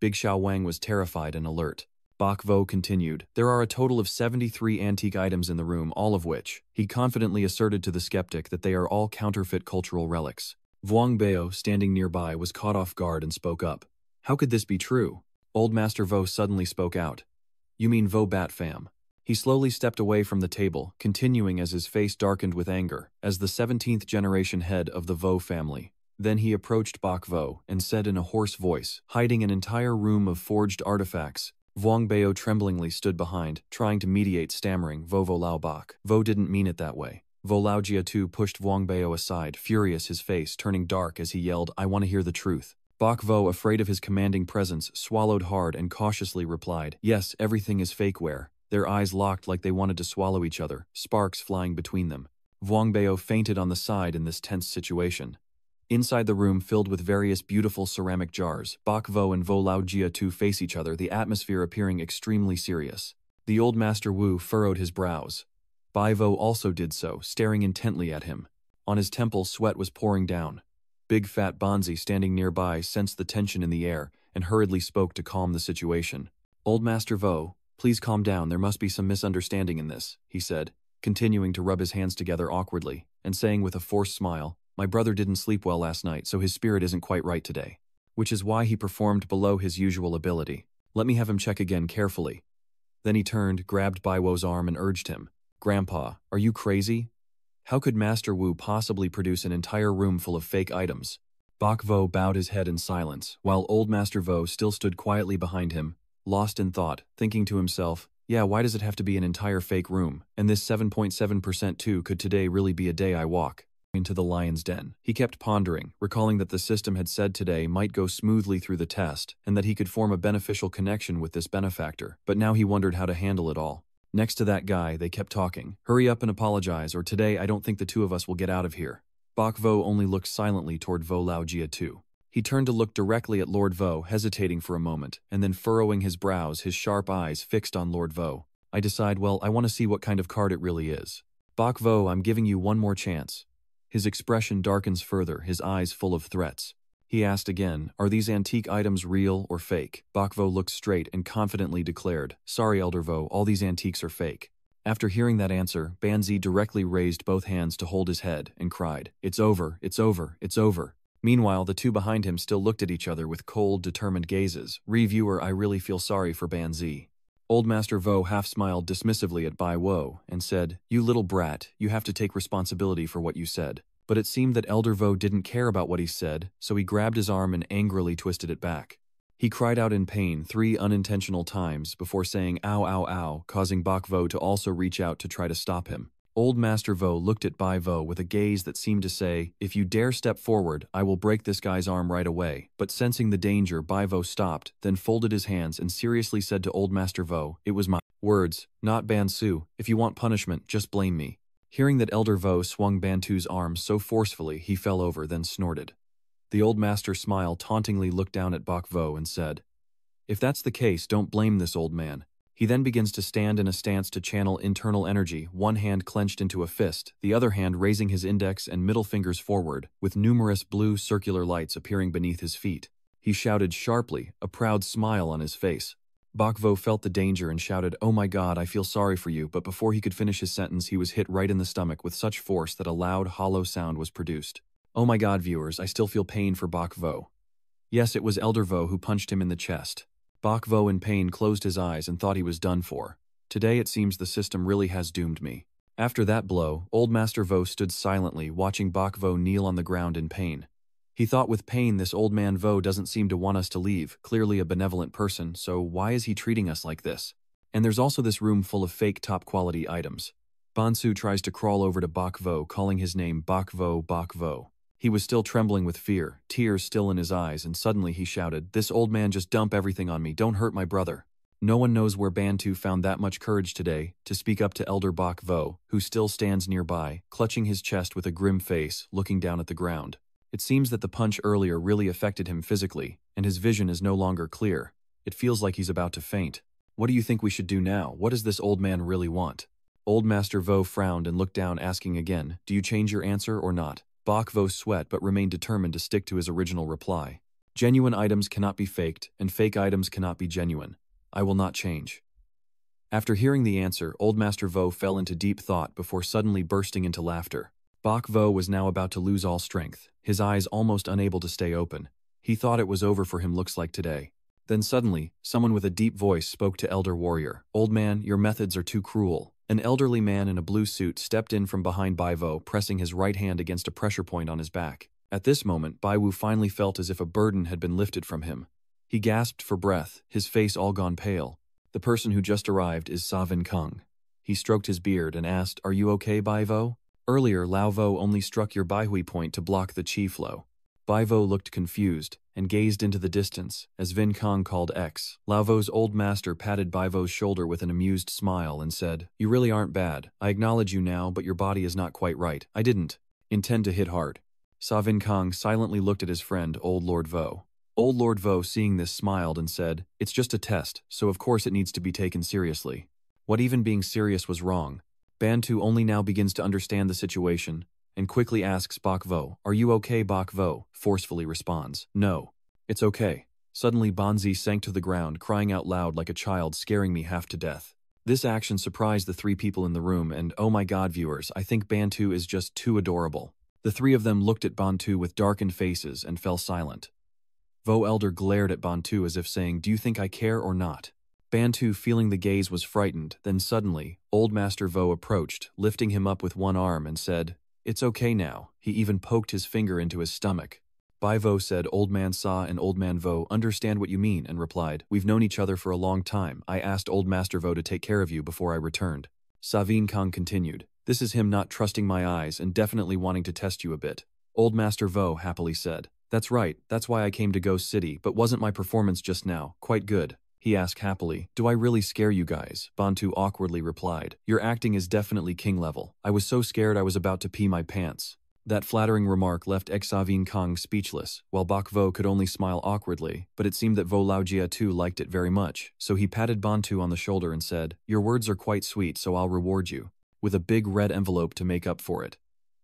Big Xiao Wang was terrified and alert. Bak Vo continued, "There are a total of 73 antique items in the room, all of which," he confidently asserted to the skeptic, that they are all counterfeit cultural relics. Vuong Bao, standing nearby, was caught off guard and spoke up. "How could this be true?" Old Master Vo suddenly spoke out. "You mean Vo Bat Fam?" He slowly stepped away from the table, continuing as his face darkened with anger, as the 17th generation head of the Vo family. Then he approached Bak Vo and said in a hoarse voice, hiding an entire room of forged artifacts. Vuong Bao tremblingly stood behind, trying to mediate, stammering, "Vo Lao Bak. Vo didn't mean it that way." Vo Lao Jia Tu pushed Vuong Bao aside, furious, his face turning dark as he yelled, "I want to hear the truth." Bak Vo, afraid of his commanding presence, swallowed hard and cautiously replied, "Yes, everything is fakeware." Their eyes locked like they wanted to swallow each other, sparks flying between them. Vuong Bao fainted on the side in this tense situation. Inside the room filled with various beautiful ceramic jars, Bak Vo and Vo Lao Jia Tu face each other, the atmosphere appearing extremely serious. The old Master Wu furrowed his brows. Bai Vo also did so, staring intently at him. On his temple, sweat was pouring down. Big Fat Bonzi, standing nearby, sensed the tension in the air and hurriedly spoke to calm the situation. "Old Master Vo, please calm down, there must be some misunderstanding in this," he said, continuing to rub his hands together awkwardly, and saying with a forced smile, "My brother didn't sleep well last night, so his spirit isn't quite right today. Which is why he performed below his usual ability. Let me have him check again carefully." Then he turned, grabbed Bai Wo's arm and urged him, "Grandpa, are you crazy? How could Master Wu possibly produce an entire room full of fake items?" Bak Vo bowed his head in silence, while old Master Vo still stood quietly behind him, lost in thought, thinking to himself, "Yeah, why does it have to be an entire fake room? And this 7.7% too, could today really be a day I walk into the lion's den?" He kept pondering, recalling that the system had said today might go smoothly through the test, and that he could form a beneficial connection with this benefactor, but now he wondered how to handle it all. Next to that guy, they kept talking. "Hurry up and apologize, or today I don't think the two of us will get out of here." Bok Vo only looked silently toward Vo Lao Jia too. He turned to look directly at Lord Vo, hesitating for a moment, and then furrowing his brows, his sharp eyes fixed on Lord Vo. I decide, well, I want to see what kind of card it really is. Bok Vo, I'm giving you one more chance. His expression darkens further, his eyes full of threats. He asked again, are these antique items real or fake? Bok Vo looked straight and confidently declared, sorry Elder Vo, all these antiques are fake. After hearing that answer, Banzi directly raised both hands to hold his head and cried, it's over, it's over, it's over. Meanwhile, the two behind him still looked at each other with cold, determined gazes. Reviewer, I really feel sorry for Banzi. Old Master Vo half smiled dismissively at Bai Wo and said, you little brat, you have to take responsibility for what you said. But it seemed that Elder Vo didn't care about what he said, so he grabbed his arm and angrily twisted it back. He cried out in pain 3 unintentional times before saying ow ow ow, causing Bok Vo to also reach out to try to stop him. Old Master Vo looked at Bai Vo with a gaze that seemed to say, if you dare step forward, I will break this guy's arm right away. But sensing the danger, Bai Vo stopped, then folded his hands and seriously said to Old Master Vo, it was my words, not Ban Su. If you want punishment, just blame me. Hearing that Elder Vo swung Bantu's arm so forcefully, he fell over, then snorted. The old master smile tauntingly looked down at Bok Vo and said, if that's the case, don't blame this old man. He then begins to stand in a stance to channel internal energy, one hand clenched into a fist, the other hand raising his index and middle fingers forward, with numerous blue circular lights appearing beneath his feet. He shouted sharply, a proud smile on his face. Bok Vo felt the danger and shouted, oh my god, I feel sorry for you, but before he could finish his sentence, he was hit right in the stomach with such force that a loud, hollow sound was produced. Oh my god, viewers, I still feel pain for Bok Vo. Yes, it was Elder Vo who punched him in the chest. Bok Vo in pain closed his eyes and thought he was done for. Today it seems the system really has doomed me. After that blow, Old Master Vo stood silently, watching Bok Vo kneel on the ground in pain. He thought with pain, this old man Vo doesn't seem to want us to leave, clearly a benevolent person, so why is he treating us like this? And there's also this room full of fake top-quality items. Bansu tries to crawl over to Bok Vo, calling his name Bok Vo, Bok Vo. He was still trembling with fear, tears still in his eyes, and suddenly he shouted, this old man just dump everything on me, don't hurt my brother. No one knows where Bantu found that much courage today to speak up to Elder Bok Vo, who still stands nearby, clutching his chest with a grim face, looking down at the ground. It seems that the punch earlier really affected him physically, and his vision is no longer clear. It feels like he's about to faint. What do you think we should do now? What does this old man really want? Old Master Vo frowned and looked down, asking again, do you change your answer or not? Bok Vo sweat but remained determined to stick to his original reply. Genuine items cannot be faked, and fake items cannot be genuine. I will not change. After hearing the answer, Old Master Vo fell into deep thought before suddenly bursting into laughter. Bok Vo was now about to lose all strength, his eyes almost unable to stay open. He thought it was over for him, looks like today. Then suddenly, someone with a deep voice spoke to Elder Warrior. Old man, your methods are too cruel. An elderly man in a blue suit stepped in from behind Bai Vo, pressing his right hand against a pressure point on his back. At this moment, Bai Wu finally felt as if a burden had been lifted from him. He gasped for breath, his face all gone pale. The person who just arrived is Sa Vin Kung. He stroked his beard and asked, are you okay, Bai Vo? Earlier, Lao Vo only struck your Bai Hui point to block the chi flow. Bai Vo looked confused and gazed into the distance as Vin Kong called X. Lao Vo's old master patted Bai Vo's shoulder with an amused smile and said, you really aren't bad. I acknowledge you now, but your body is not quite right. I didn't intend to hit hard. Sa Vin Kong silently looked at his friend, Old Lord Vo. Old Lord Vo, seeing this, smiled and said, it's just a test, so of course it needs to be taken seriously. What even being serious was wrong. Bantu only now begins to understand the situation and quickly asks Bok Vo, are you okay? Bok Vo forcefully responds, no, it's okay. Suddenly Banzi sank to the ground, crying out loud like a child, scaring me half to death. This action surprised the 3 people in the room, and oh my god, viewers, I think Bantu is just too adorable. The 3 of them looked at Bantu with darkened faces and fell silent. Vo Elder glared at Bantu as if saying, do you think I care or not? Bantu, feeling the gaze, was frightened. Then suddenly, Old Master Vo approached, lifting him up with one arm and said, it's okay now. He even poked his finger into his stomach. Bai Vo said, Old Man Sa and Old Man Vo understand what you mean, and replied, we've known each other for a long time. I asked Old Master Vo to take care of you before I returned. Sa Vin Kong continued, this is him not trusting my eyes and definitely wanting to test you a bit. Old Master Vo happily said, that's right, that's why I came to Ghost City, but wasn't my performance just now quite good? He asked happily, do I really scare you guys? Bantu awkwardly replied, your acting is definitely king level. I was so scared I was about to pee my pants. That flattering remark left Exavin Kong speechless, while Bak Vo could only smile awkwardly, but it seemed that Vo Laojia too liked it very much, so he patted Bantu on the shoulder and said, "Your words are quite sweet, so I'll reward you with a big red envelope to make up for it."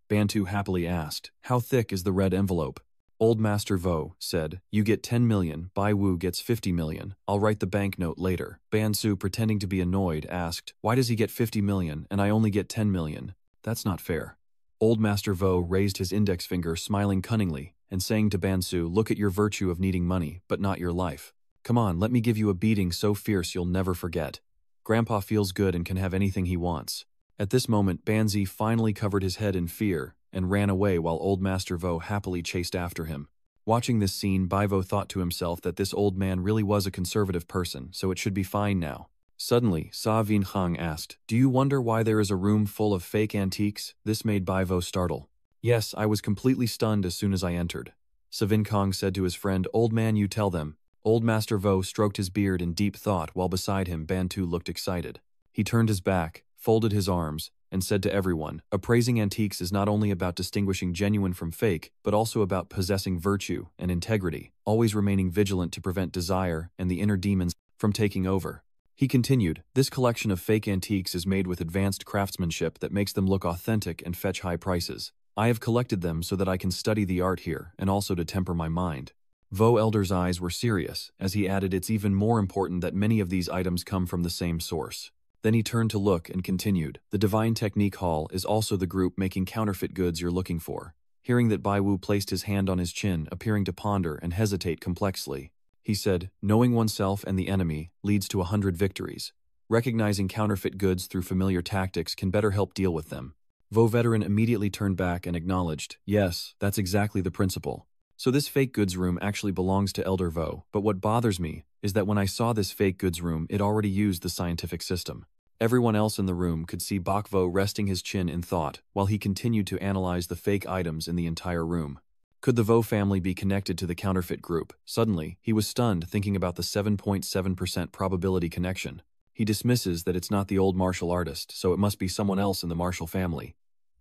Bantu happily asked, "How thick is the red envelope?" Old Master Vo said, "You get 10 million, Bai Wu gets 50 million, I'll write the banknote later." Bansu, pretending to be annoyed, asked, "Why does he get 50 million and I only get 10 million? That's not fair." Old Master Vo raised his index finger, smiling cunningly, and saying to Bansu, "Look at your virtue of needing money, but not your life. Come on, let me give you a beating so fierce you'll never forget. Grandpa feels good and can have anything he wants." At this moment, Banzi finally covered his head in fear and ran away while Old Master Vo happily chased after him. Watching this scene, Baivo thought to himself that this old man really was a conservative person, so it should be fine now. Suddenly, Sa Vin Hang asked, "Do you wonder why there is a room full of fake antiques?" This made Baivo startle. "Yes, I was completely stunned as soon as I entered." Sa Vin Kong said to his friend, "Old man, you tell them." Old Master Vo stroked his beard in deep thought while beside him Bantu looked excited. He turned his back, folded his arms, and said to everyone, "Appraising antiques is not only about distinguishing genuine from fake, but also about possessing virtue and integrity, always remaining vigilant to prevent desire and the inner demons from taking over." He continued, "This collection of fake antiques is made with advanced craftsmanship that makes them look authentic and fetch high prices. I have collected them so that I can study the art here and also to temper my mind." Vo Elder's eyes were serious, as he added, "It's even more important that many of these items come from the same source." Then he turned to look and continued, "The Divine Technique Hall is also the group making counterfeit goods you're looking for." Hearing that Bai Wu placed his hand on his chin, appearing to ponder and hesitate complexly, he said, "Knowing oneself and the enemy leads to 100 victories. Recognizing counterfeit goods through familiar tactics can better help deal with them." Vo Veteran immediately turned back and acknowledged, "Yes, that's exactly the principle. So this fake goods room actually belongs to Elder Vo, but what bothers me is that when I saw this fake goods room, it already used the scientific system." Everyone else in the room could see Bak Vo resting his chin in thought, while he continued to analyze the fake items in the entire room. Could the Vo family be connected to the counterfeit group? Suddenly, he was stunned thinking about the 7.7% probability connection. He dismisses that it's not the old martial artist, so it must be someone else in the martial family.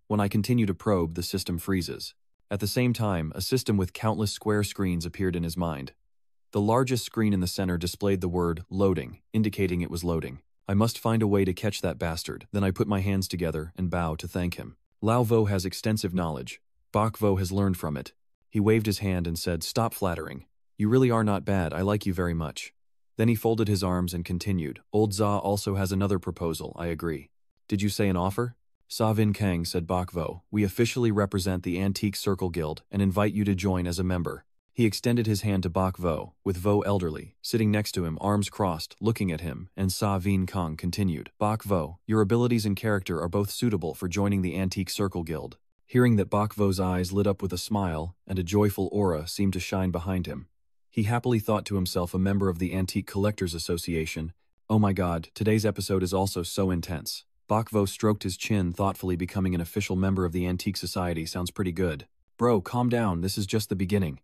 When I continue to probe, the system freezes. At the same time, a system with countless square screens appeared in his mind. The largest screen in the center displayed the word "loading," indicating it was loading. I must find a way to catch that bastard. Then I put my hands together and bow to thank him. Lao Vo has extensive knowledge. Bak Vo has learned from it. He waved his hand and said, "Stop flattering. You really are not bad, I like you very much." Then he folded his arms and continued, "Old Za also has another proposal, I agree." "Did you say an offer?" "Sa Vin Kang," said Bak Vo, "we officially represent the Antique Circle Guild and invite you to join as a member." He extended his hand to Bak Vo, with Vo Elderly sitting next to him, arms crossed, looking at him, and Sa Vin Kong continued, "Bak Vo, your abilities and character are both suitable for joining the Antique Circle Guild." Hearing that, Bak Vo's eyes lit up with a smile, and a joyful aura seemed to shine behind him. He happily thought to himself, a member of the Antique Collectors Association. Oh my god, today's episode is also so intense. Bak Vo stroked his chin thoughtfully. Becoming an official member of the Antique Society sounds pretty good. Bro, calm down, this is just the beginning.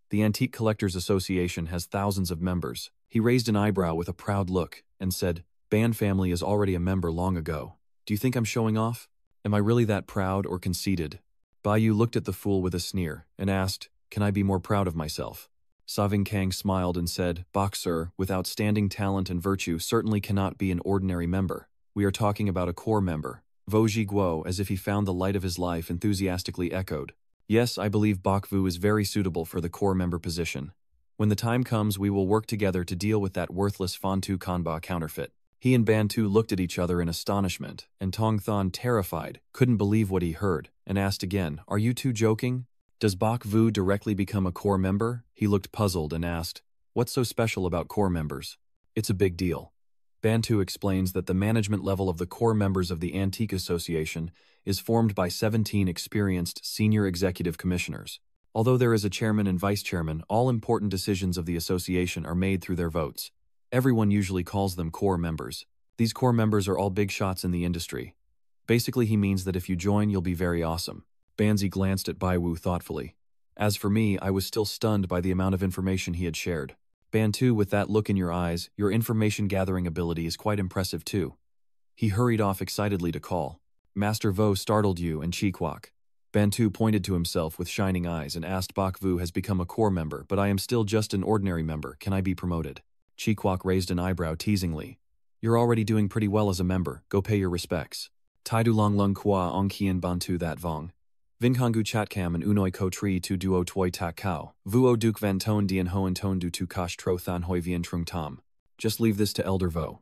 The Antique Collectors Association has thousands of members. He raised an eyebrow with a proud look and said, "Ban family is already a member long ago. Do you think I'm showing off? Am I really that proud or conceited?" Bai looked at the fool with a sneer and asked, "Can I be more proud of myself?" Sa Vin Kang smiled and said, "Bak sir, with outstanding talent and virtue, certainly cannot be an ordinary member. We are talking about a core member." Vo Ji Guo, as if he found the light of his life, enthusiastically echoed, "Yes, I believe Bak Vu is very suitable for the core member position. When the time comes, we will work together to deal with that worthless Fantu Kanba counterfeit." He and Bantu looked at each other in astonishment, and Tong Thon, terrified, couldn't believe what he heard, and asked again, "Are you two joking? Does Bak Vu directly become a core member?" He looked puzzled and asked, "What's so special about core members?" "It's a big deal." Bantu explains that the management level of the core members of the Antique Association is formed by 17 experienced senior executive commissioners. Although there is a chairman and vice chairman, all important decisions of the association are made through their votes. Everyone usually calls them core members. These core members are all big shots in the industry. Basically, he means that if you join, you'll be very awesome. Banzi glanced at Bai Wu thoughtfully. As for me, I was still stunned by the amount of information he had shared. "Bantu, with that look in your eyes, your information-gathering ability is quite impressive too." He hurried off excitedly to call. "Master Vo startled you and Chi Kwok." Bantu pointed to himself with shining eyes and asked Bakvu has become a core member, but I am still just an ordinary member. Can I be promoted? Chikwok raised an eyebrow teasingly. You're already doing pretty well as a member. Go pay your respects. Taidu long lung kwa ong kien bantu that vong. Vinkongu chatkam and unoi ko tri tu duo toi tak kao. Vuo duk van ton dien hoen ton du tu kash tro than hoi vien trung tam. Just leave this to Elder Vo.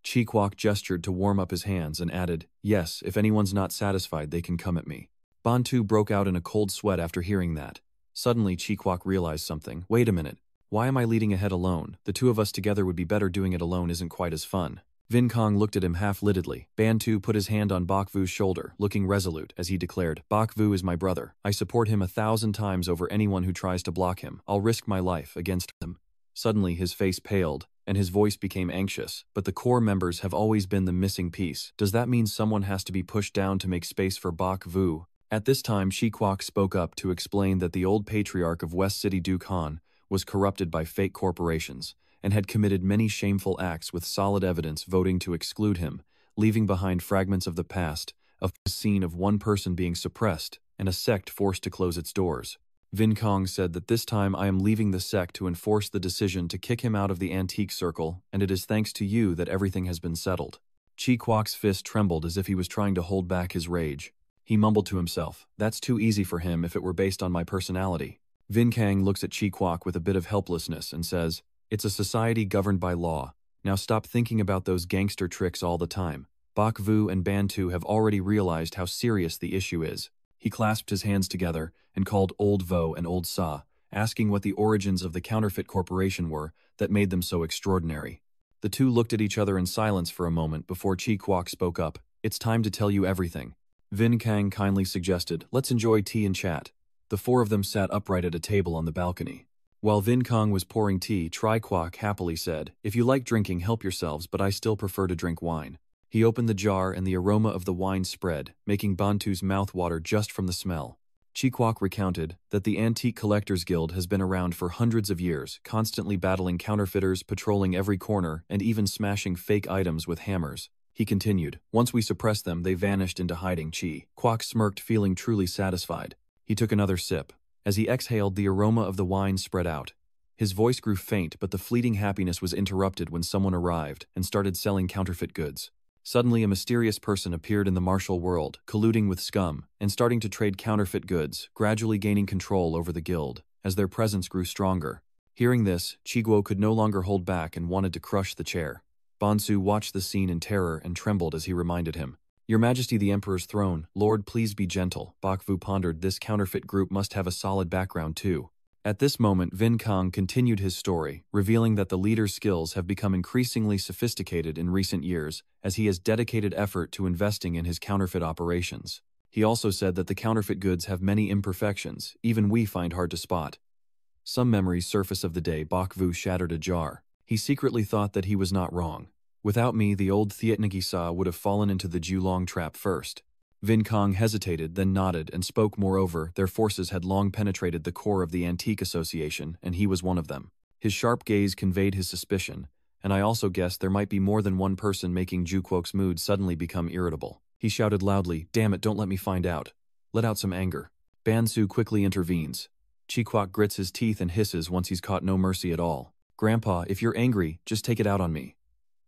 Chikwok gestured to warm up his hands and added, yes, if anyone's not satisfied they can come at me. Bantu broke out in a cold sweat after hearing that. Suddenly Chikwok realized something. Wait a minute. Why am I leading ahead alone? The two of us together would be better. Doing it alone isn't quite as fun. Vin Kong looked at him half-liddedly. Bantu put his hand on Bakvu's shoulder, looking resolute, as he declared, Bakvu is my brother. I support him 1,000 times over anyone who tries to block him. I'll risk my life against him. Suddenly his face paled, and his voice became anxious. But the core members have always been the missing piece. Does that mean someone has to be pushed down to make space for Bakvu? At this time Chikwok spoke up to explain that the old patriarch of West City Duke Han was corrupted by fake corporations, and had committed many shameful acts with solid evidence voting to exclude him, leaving behind fragments of the past, a scene of one person being suppressed, and a sect forced to close its doors. Vin Kong said that this time I am leaving the sect to enforce the decision to kick him out of the antique circle, and it is thanks to you that everything has been settled. Chi Kwok's fist trembled as if he was trying to hold back his rage. He mumbled to himself, that's too easy for him if it were based on my personality. Vin Kang looks at Chi Kwok with a bit of helplessness and says, it's a society governed by law. Now stop thinking about those gangster tricks all the time. Bakvu and Bantu have already realized how serious the issue is. He clasped his hands together and called Old Vo and Old Sa, asking what the origins of the counterfeit corporation were that made them so extraordinary. The two looked at each other in silence for a moment before Chi Kwok spoke up. It's time to tell you everything. Vin Kang kindly suggested, let's enjoy tea and chat. The four of them sat upright at a table on the balcony. While Vin Kong was pouring tea, Tri Kwok happily said, if you like drinking, help yourselves, but I still prefer to drink wine. He opened the jar and the aroma of the wine spread, making Bantu's mouth water just from the smell. Chi Kwok recounted that the Antique Collectors Guild has been around for hundreds of years, constantly battling counterfeiters, patrolling every corner, and even smashing fake items with hammers. He continued, once we suppressed them, they vanished into hiding. Chi Kwok smirked, feeling truly satisfied. He took another sip. As he exhaled, the aroma of the wine spread out. His voice grew faint, but the fleeting happiness was interrupted when someone arrived and started selling counterfeit goods. Suddenly, a mysterious person appeared in the martial world, colluding with scum, and starting to trade counterfeit goods, gradually gaining control over the guild, as their presence grew stronger. Hearing this, Chiguo could no longer hold back and wanted to crush the chair. Bonsu watched the scene in terror and trembled as he reminded him. Your Majesty, the Emperor's throne, Lord, please be gentle. Bakvu pondered, this counterfeit group must have a solid background too. At this moment, Vin Kong continued his story, revealing that the leader's skills have become increasingly sophisticated in recent years as he has dedicated effort to investing in his counterfeit operations. He also said that the counterfeit goods have many imperfections, even we find hard to spot. Some memories surface of the day Bakvu shattered a jar. He secretly thought that he was not wrong. Without me, the old Thietnagisa would have fallen into the Julong trap first. Vin Kong hesitated, then nodded and spoke. Moreover, their forces had long penetrated the core of the Antique Association, and he was one of them. His sharp gaze conveyed his suspicion, and I also guessed there might be more than one person, making Jukwok's mood suddenly become irritable. He shouted loudly, damn it, don't let me find out. Let out some anger. Bansu quickly intervenes. Chikwok grits his teeth and hisses once he's caught no mercy at all. Grandpa, if you're angry, just take it out on me.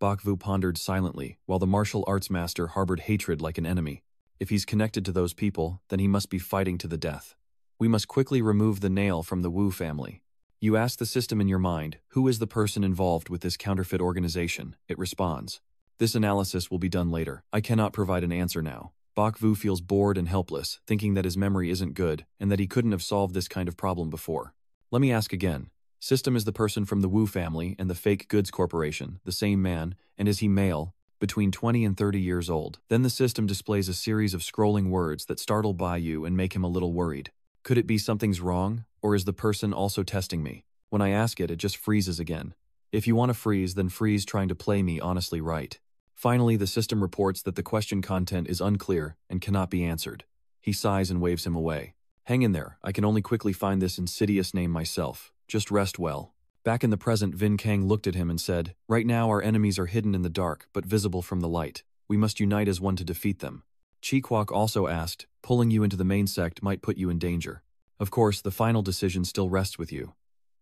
Bakvu pondered silently, while the martial arts master harbored hatred like an enemy. If he's connected to those people, then he must be fighting to the death. We must quickly remove the nail from the Wu family. You ask the system in your mind, who is the person involved with this counterfeit organization? It responds. This analysis will be done later. I cannot provide an answer now. Bakvu feels bored and helpless, thinking that his memory isn't good, and that he couldn't have solved this kind of problem before. Let me ask again. System is the person from the Wu family and the Fake Goods Corporation, the same man, and is he male, between 20 and 30 years old? Then the system displays a series of scrolling words that startle Bayu and make him a little worried. Could it be something's wrong, or is the person also testing me? When I ask it, it just freezes again. If you want to freeze, then freeze trying to play me honestly right. Finally, the system reports that the question content is unclear and cannot be answered. He sighs and waves him away. Hang in there, I can only quickly find this insidious name myself. Just rest well. Back in the present, Vin Kang looked at him and said, right now our enemies are hidden in the dark, but visible from the light. We must unite as one to defeat them. Chi Kwok also asked, Pulling you into the main sect might put you in danger. Of course, the final decision still rests with you.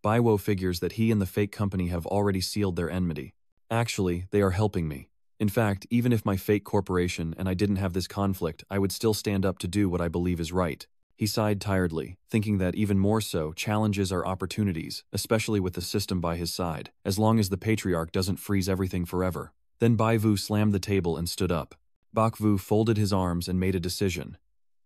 Baiwo figures that he and the fake company have already sealed their enmity. Actually, they are helping me. In fact, even if my fake corporation and I didn't have this conflict, I would still stand up to do what I believe is right. He sighed tiredly, thinking that even more so, challenges are opportunities, especially with the system by his side, as long as the patriarch doesn't freeze everything forever. Then Baiwu slammed the table and stood up. Bakvu folded his arms and made a decision.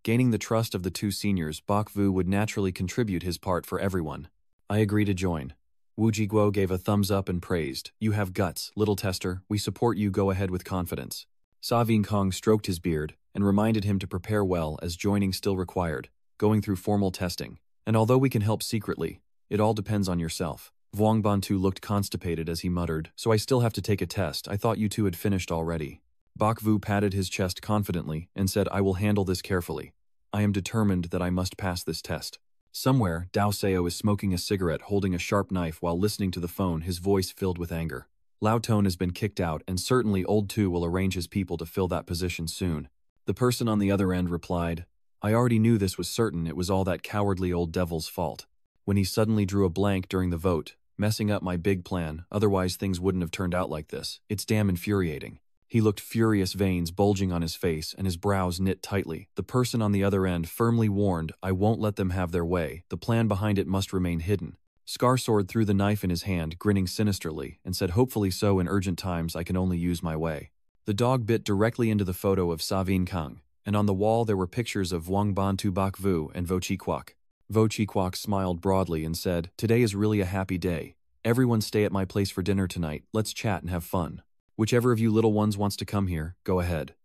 Gaining the trust of the two seniors, Bakvu would naturally contribute his part for everyone. I agree to join. Wu Jiguo gave a thumbs up and praised. You have guts, little tester. We support you. Go ahead with confidence. Sa Kong stroked his beard and reminded him to prepare well as joining still required, going through formal testing. And although we can help secretly, it all depends on yourself. Vuong Bantu looked constipated as he muttered, so I still have to take a test. I thought you two had finished already. Bakvu patted his chest confidently and said, I will handle this carefully. I am determined that I must pass this test. Somewhere, Dao Seo is smoking a cigarette holding a sharp knife while listening to the phone, his voice filled with anger. Lao Tone has been kicked out and certainly Old Tu will arrange his people to fill that position soon. The person on the other end replied, I already knew this was certain. It was all that cowardly old devil's fault. When he suddenly drew a blank during the vote, messing up my big plan, otherwise things wouldn't have turned out like this. It's damn infuriating. He looked furious, veins bulging on his face and his brows knit tightly. The person on the other end firmly warned, I won't let them have their way. The plan behind it must remain hidden. Scarsword threw the knife in his hand, grinning sinisterly, and said, hopefully so. In urgent times I can only use my way. The dog bit directly into the photo of Savin Kang, and on the wall there were pictures of Wang Bantu Bakvu and Vo Chi Kwok. Vo Chi Kwok smiled broadly and said, today is really a happy day. Everyone stay at my place for dinner tonight. Let's chat and have fun. Whichever of you little ones wants to come here, go ahead.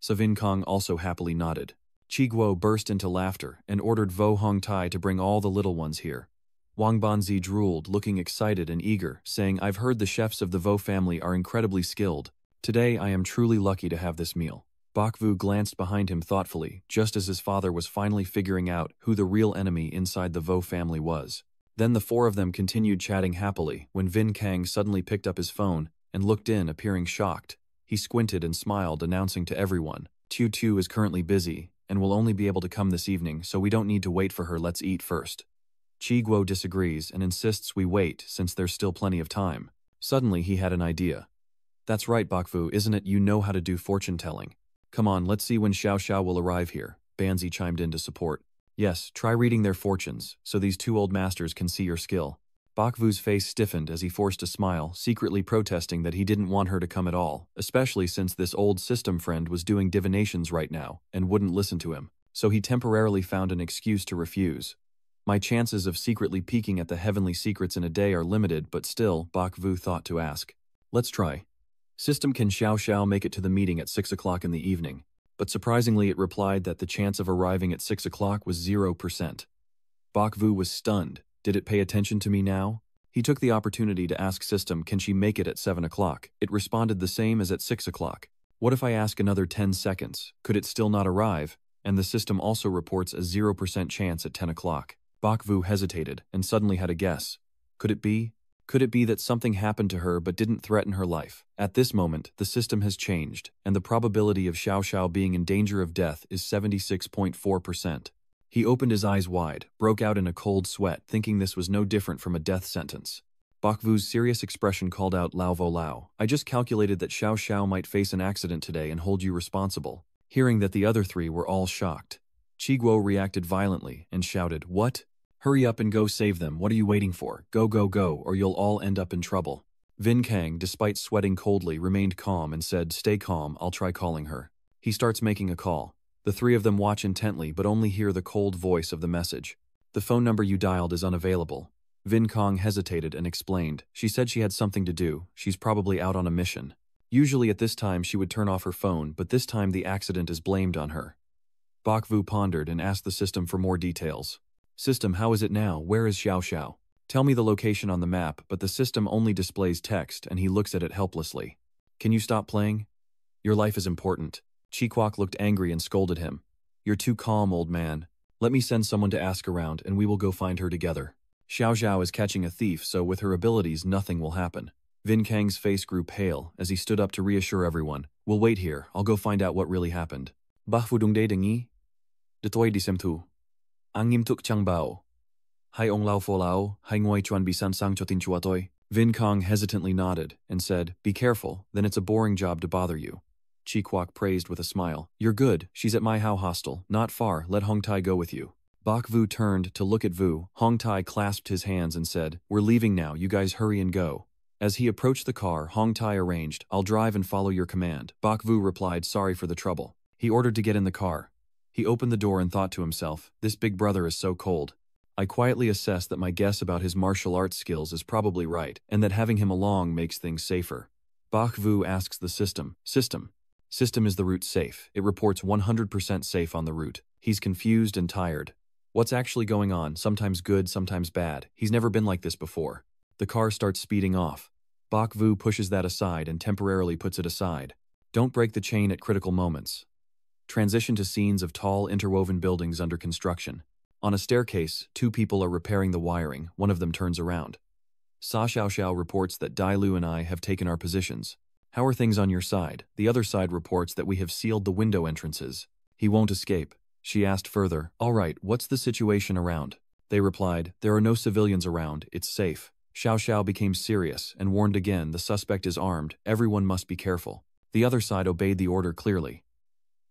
Savin Kong also happily nodded. Chi Guo burst into laughter and ordered Vo Hong Tai to bring all the little ones here. Wang Banzi drooled, looking excited and eager, saying, I've heard the chefs of the Vo family are incredibly skilled. Today I am truly lucky to have this meal. Bakvu glanced behind him thoughtfully, just as his father was finally figuring out who the real enemy inside the Vo family was. Then the four of them continued chatting happily when Vin Kang suddenly picked up his phone and looked in, appearing shocked. He squinted and smiled, announcing to everyone, Tu Tu is currently busy and will only be able to come this evening, so we don't need to wait for her. Let's eat first. Chi Guo disagrees and insists we wait since there's still plenty of time. Suddenly he had an idea. That's right, Bakvu, isn't it? You know how to do fortune telling. Come on, let's see when Xiao Xiao will arrive here. Banzi chimed in to support. Yes, try reading their fortunes, so these two old masters can see your skill. Bakvu's face stiffened as he forced a smile, secretly protesting that he didn't want her to come at all, especially since this old system friend was doing divinations right now and wouldn't listen to him, so he temporarily found an excuse to refuse. My chances of secretly peeking at the heavenly secrets in a day are limited, but still, Bakvu thought to ask. Let's try. System, can Xiao Xiao make it to the meeting at 6 o'clock in the evening? But surprisingly it replied that the chance of arriving at 6 o'clock was 0%. Bakvu was stunned. Did it pay attention to me now? He took the opportunity to ask System, can she make it at 7 o'clock? It responded the same as at 6 o'clock. What if I ask another 10 seconds? Could it still not arrive? And the system also reports a 0% chance at 10 o'clock. Bakvu hesitated and suddenly had a guess. Could it be? Could it be that something happened to her but didn't threaten her life? At this moment, the system has changed, and the probability of Xiao Xiao being in danger of death is 76.4%. He opened his eyes wide, broke out in a cold sweat, thinking this was no different from a death sentence. Bakvu's serious expression called out, Lao Vo Lao, I just calculated that Xiao Xiao might face an accident today and hold you responsible. Hearing that, the other three were all shocked. Chi Guo reacted violently and shouted, What? Hurry up and go save them. What are you waiting for? Go, go, go, or you'll all end up in trouble. Vin Kang, despite sweating coldly, remained calm and said, Stay calm, I'll try calling her. He starts making a call. The three of them watch intently but only hear the cold voice of the message. The phone number you dialed is unavailable. Vin Kong hesitated and explained. She said she had something to do. She's probably out on a mission. Usually at this time she would turn off her phone, but this time the accident is blamed on her. Bakvu pondered and asked the system for more details. System, how is it now? Where is Xiao Xiao? Tell me the location on the map, but the system only displays text and he looks at it helplessly. Can you stop playing? Your life is important. Chi Kwok looked angry and scolded him. You're too calm, old man. Let me send someone to ask around and we will go find her together. Xiao Xiao is catching a thief, so with her abilities nothing will happen. Vin Kang's face grew pale as he stood up to reassure everyone. We'll wait here, I'll go find out what really happened. Bahfudungde dengi? Detoy di semtu. Angim tuk chang bao. Hai ong lao fo lao, hai ngoi chuan bisan sang chotin chuatoy. Vin Kong hesitantly nodded and said, "Be careful, then it's a boring job to bother you." Chi Kwok praised with a smile. "You're good, she's at my Hao hostel, not far, let Hong Tai go with you." Bok Vu turned to look at Vu. Hong Tai clasped his hands and said, "We're leaving now, you guys hurry and go." As he approached the car, Hong Tai arranged, "I'll drive and follow your command." Bok Vu replied, "Sorry for the trouble." He ordered to get in the car. He opened the door and thought to himself, "This big brother is so cold." I quietly assessed that my guess about his martial arts skills is probably right, and that having him along makes things safer. Bok Vu asks the system. System is the route safe. It reports 100% safe on the route. He's confused and tired. What's actually going on? Sometimes good, sometimes bad. He's never been like this before. The car starts speeding off. Bok Vu pushes that aside and temporarily puts it aside. Don't break the chain at critical moments. Transition to scenes of tall, interwoven buildings under construction. On a staircase, two people are repairing the wiring. One of them turns around. Sa Xiaoxiao reports that Dai Lu and I have taken our positions. How are things on your side? The other side reports that we have sealed the window entrances. He won't escape. She asked further, "All right, what's the situation around?" They replied, "There are no civilians around, it's safe." Xiao Xiao became serious and warned again, "The suspect is armed, everyone must be careful." The other side obeyed the order clearly.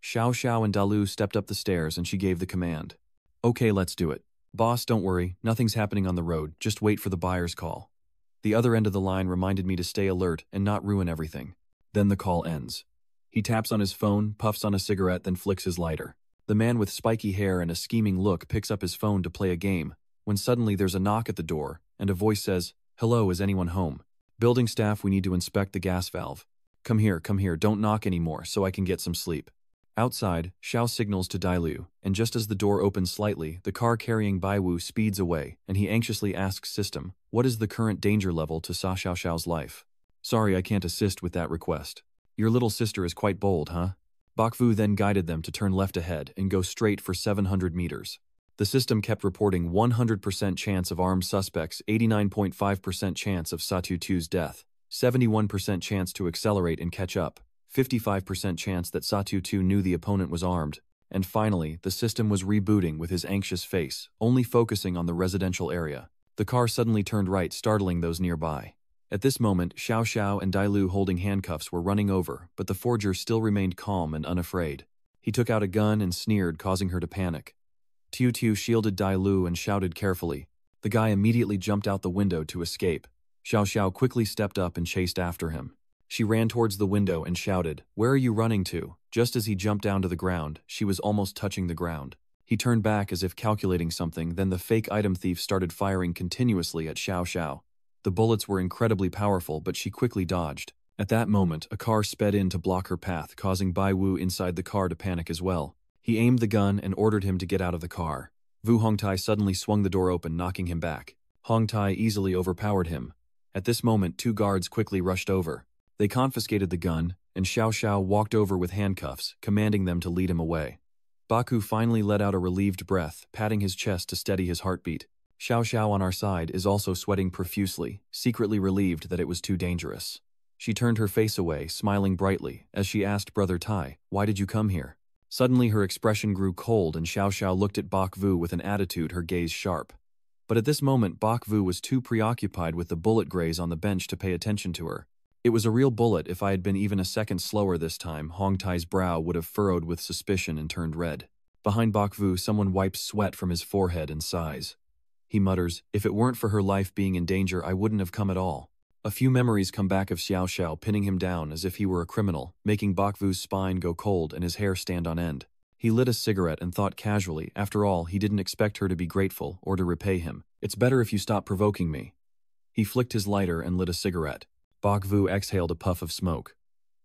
Xiao Xiao and Dalu stepped up the stairs and she gave the command. "Okay, let's do it. Boss, don't worry, nothing's happening on the road, just wait for the buyer's call." The other end of the line reminded me to stay alert and not ruin everything. Then the call ends. He taps on his phone, puffs on a cigarette, then flicks his lighter. The man with spiky hair and a scheming look picks up his phone to play a game, when suddenly there's a knock at the door, and a voice says, "Hello, is anyone home? Building staff, we need to inspect the gas valve. Come here, don't knock anymore so I can get some sleep." Outside, Xiao signals to Dailu, and just as the door opens slightly, the car carrying Baiwu speeds away, and he anxiously asks System, "What is the current danger level to Sa Xiaoxiao's life?" "Sorry, I can't assist with that request. Your little sister is quite bold, huh?" Bakfu then guided them to turn left ahead and go straight for 700 meters. The system kept reporting 100% chance of armed suspects, 89.5% chance of Satutu's death, 71% chance to accelerate and catch up, 55% chance that Satutu knew the opponent was armed, and finally, the system was rebooting with his anxious face, only focusing on the residential area. The car suddenly turned right, startling those nearby. At this moment, Xiao Xiao and Dailu holding handcuffs were running over, but the forger still remained calm and unafraid. He took out a gun and sneered, causing her to panic. Tiu Tiu shielded Dailu and shouted carefully. The guy immediately jumped out the window to escape. Xiao Xiao quickly stepped up and chased after him. She ran towards the window and shouted, "Where are you running to?" Just as he jumped down to the ground, she was almost touching the ground. He turned back as if calculating something, then the fake item thief started firing continuously at Xiao Xiao. The bullets were incredibly powerful, but she quickly dodged. At that moment, a car sped in to block her path, causing Bai Wu inside the car to panic as well. He aimed the gun and ordered him to get out of the car. Vu Hongtai suddenly swung the door open, knocking him back. Hongtai easily overpowered him. At this moment, two guards quickly rushed over. They confiscated the gun, and Xiao Xiao walked over with handcuffs, commanding them to lead him away. Baku finally let out a relieved breath, patting his chest to steady his heartbeat. Xiao Xiao on our side is also sweating profusely, secretly relieved that it was too dangerous. She turned her face away, smiling brightly, as she asked Brother Tai, "Why did you come here?" Suddenly her expression grew cold and Xiao Xiao looked at Bok Vu with an attitude, her gaze sharp. But at this moment Bok Vu was too preoccupied with the bullet graze on the bench to pay attention to her. "It was a real bullet. If I had been even a second slower this time," Hong Tai's brow would have furrowed with suspicion and turned red. Behind Bok Vu, someone wipes sweat from his forehead and sighs. He mutters, "If it weren't for her life being in danger, I wouldn't have come at all." A few memories come back of Xiao Xiao pinning him down as if he were a criminal, making Bok Vu's spine go cold and his hair stand on end. He lit a cigarette and thought casually, after all, he didn't expect her to be grateful or to repay him. "It's better if you stop provoking me." He flicked his lighter and lit a cigarette. Bok Vu exhaled a puff of smoke.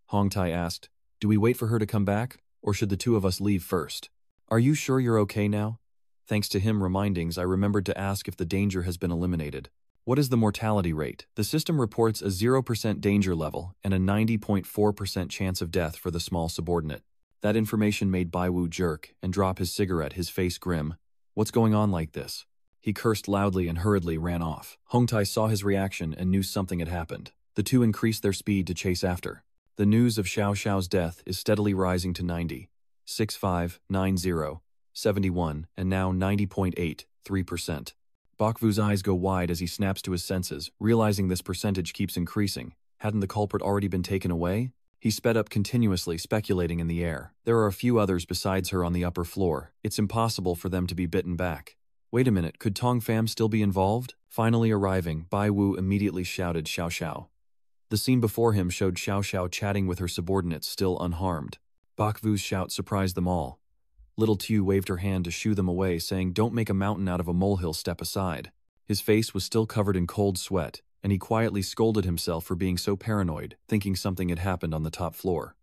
Hong Tai asked, "Do we wait for her to come back, or should the two of us leave first?" "Are you sure you're okay now?" Thanks to him remindings, I remembered to ask if the danger has been eliminated. "What is the mortality rate?" The system reports a 0% danger level and a 90.4% chance of death for the small subordinate. That information made Baiwu jerk and drop his cigarette, his face grim. "What's going on like this?" He cursed loudly and hurriedly ran off. Hong Tai saw his reaction and knew something had happened. The two increased their speed to chase after. The news of Xiao Xiao's death is steadily rising to 90. 6590. 71, and now 90.83%. Bakvu's eyes go wide as he snaps to his senses, realizing this percentage keeps increasing. Hadn't the culprit already been taken away? He sped up continuously, speculating in the air. There are a few others besides her on the upper floor. It's impossible for them to be bitten back. Wait a minute, could Tong Fam still be involved? Finally arriving, Bai Wu immediately shouted Xiao Xiao. The scene before him showed Xiao Xiao chatting with her subordinates still unharmed. Bakvu's shout surprised them all. Little Tu waved her hand to shoo them away, saying, "Don't make a mountain out of a molehill, step aside." His face was still covered in cold sweat, and he quietly scolded himself for being so paranoid, thinking something had happened on the top floor.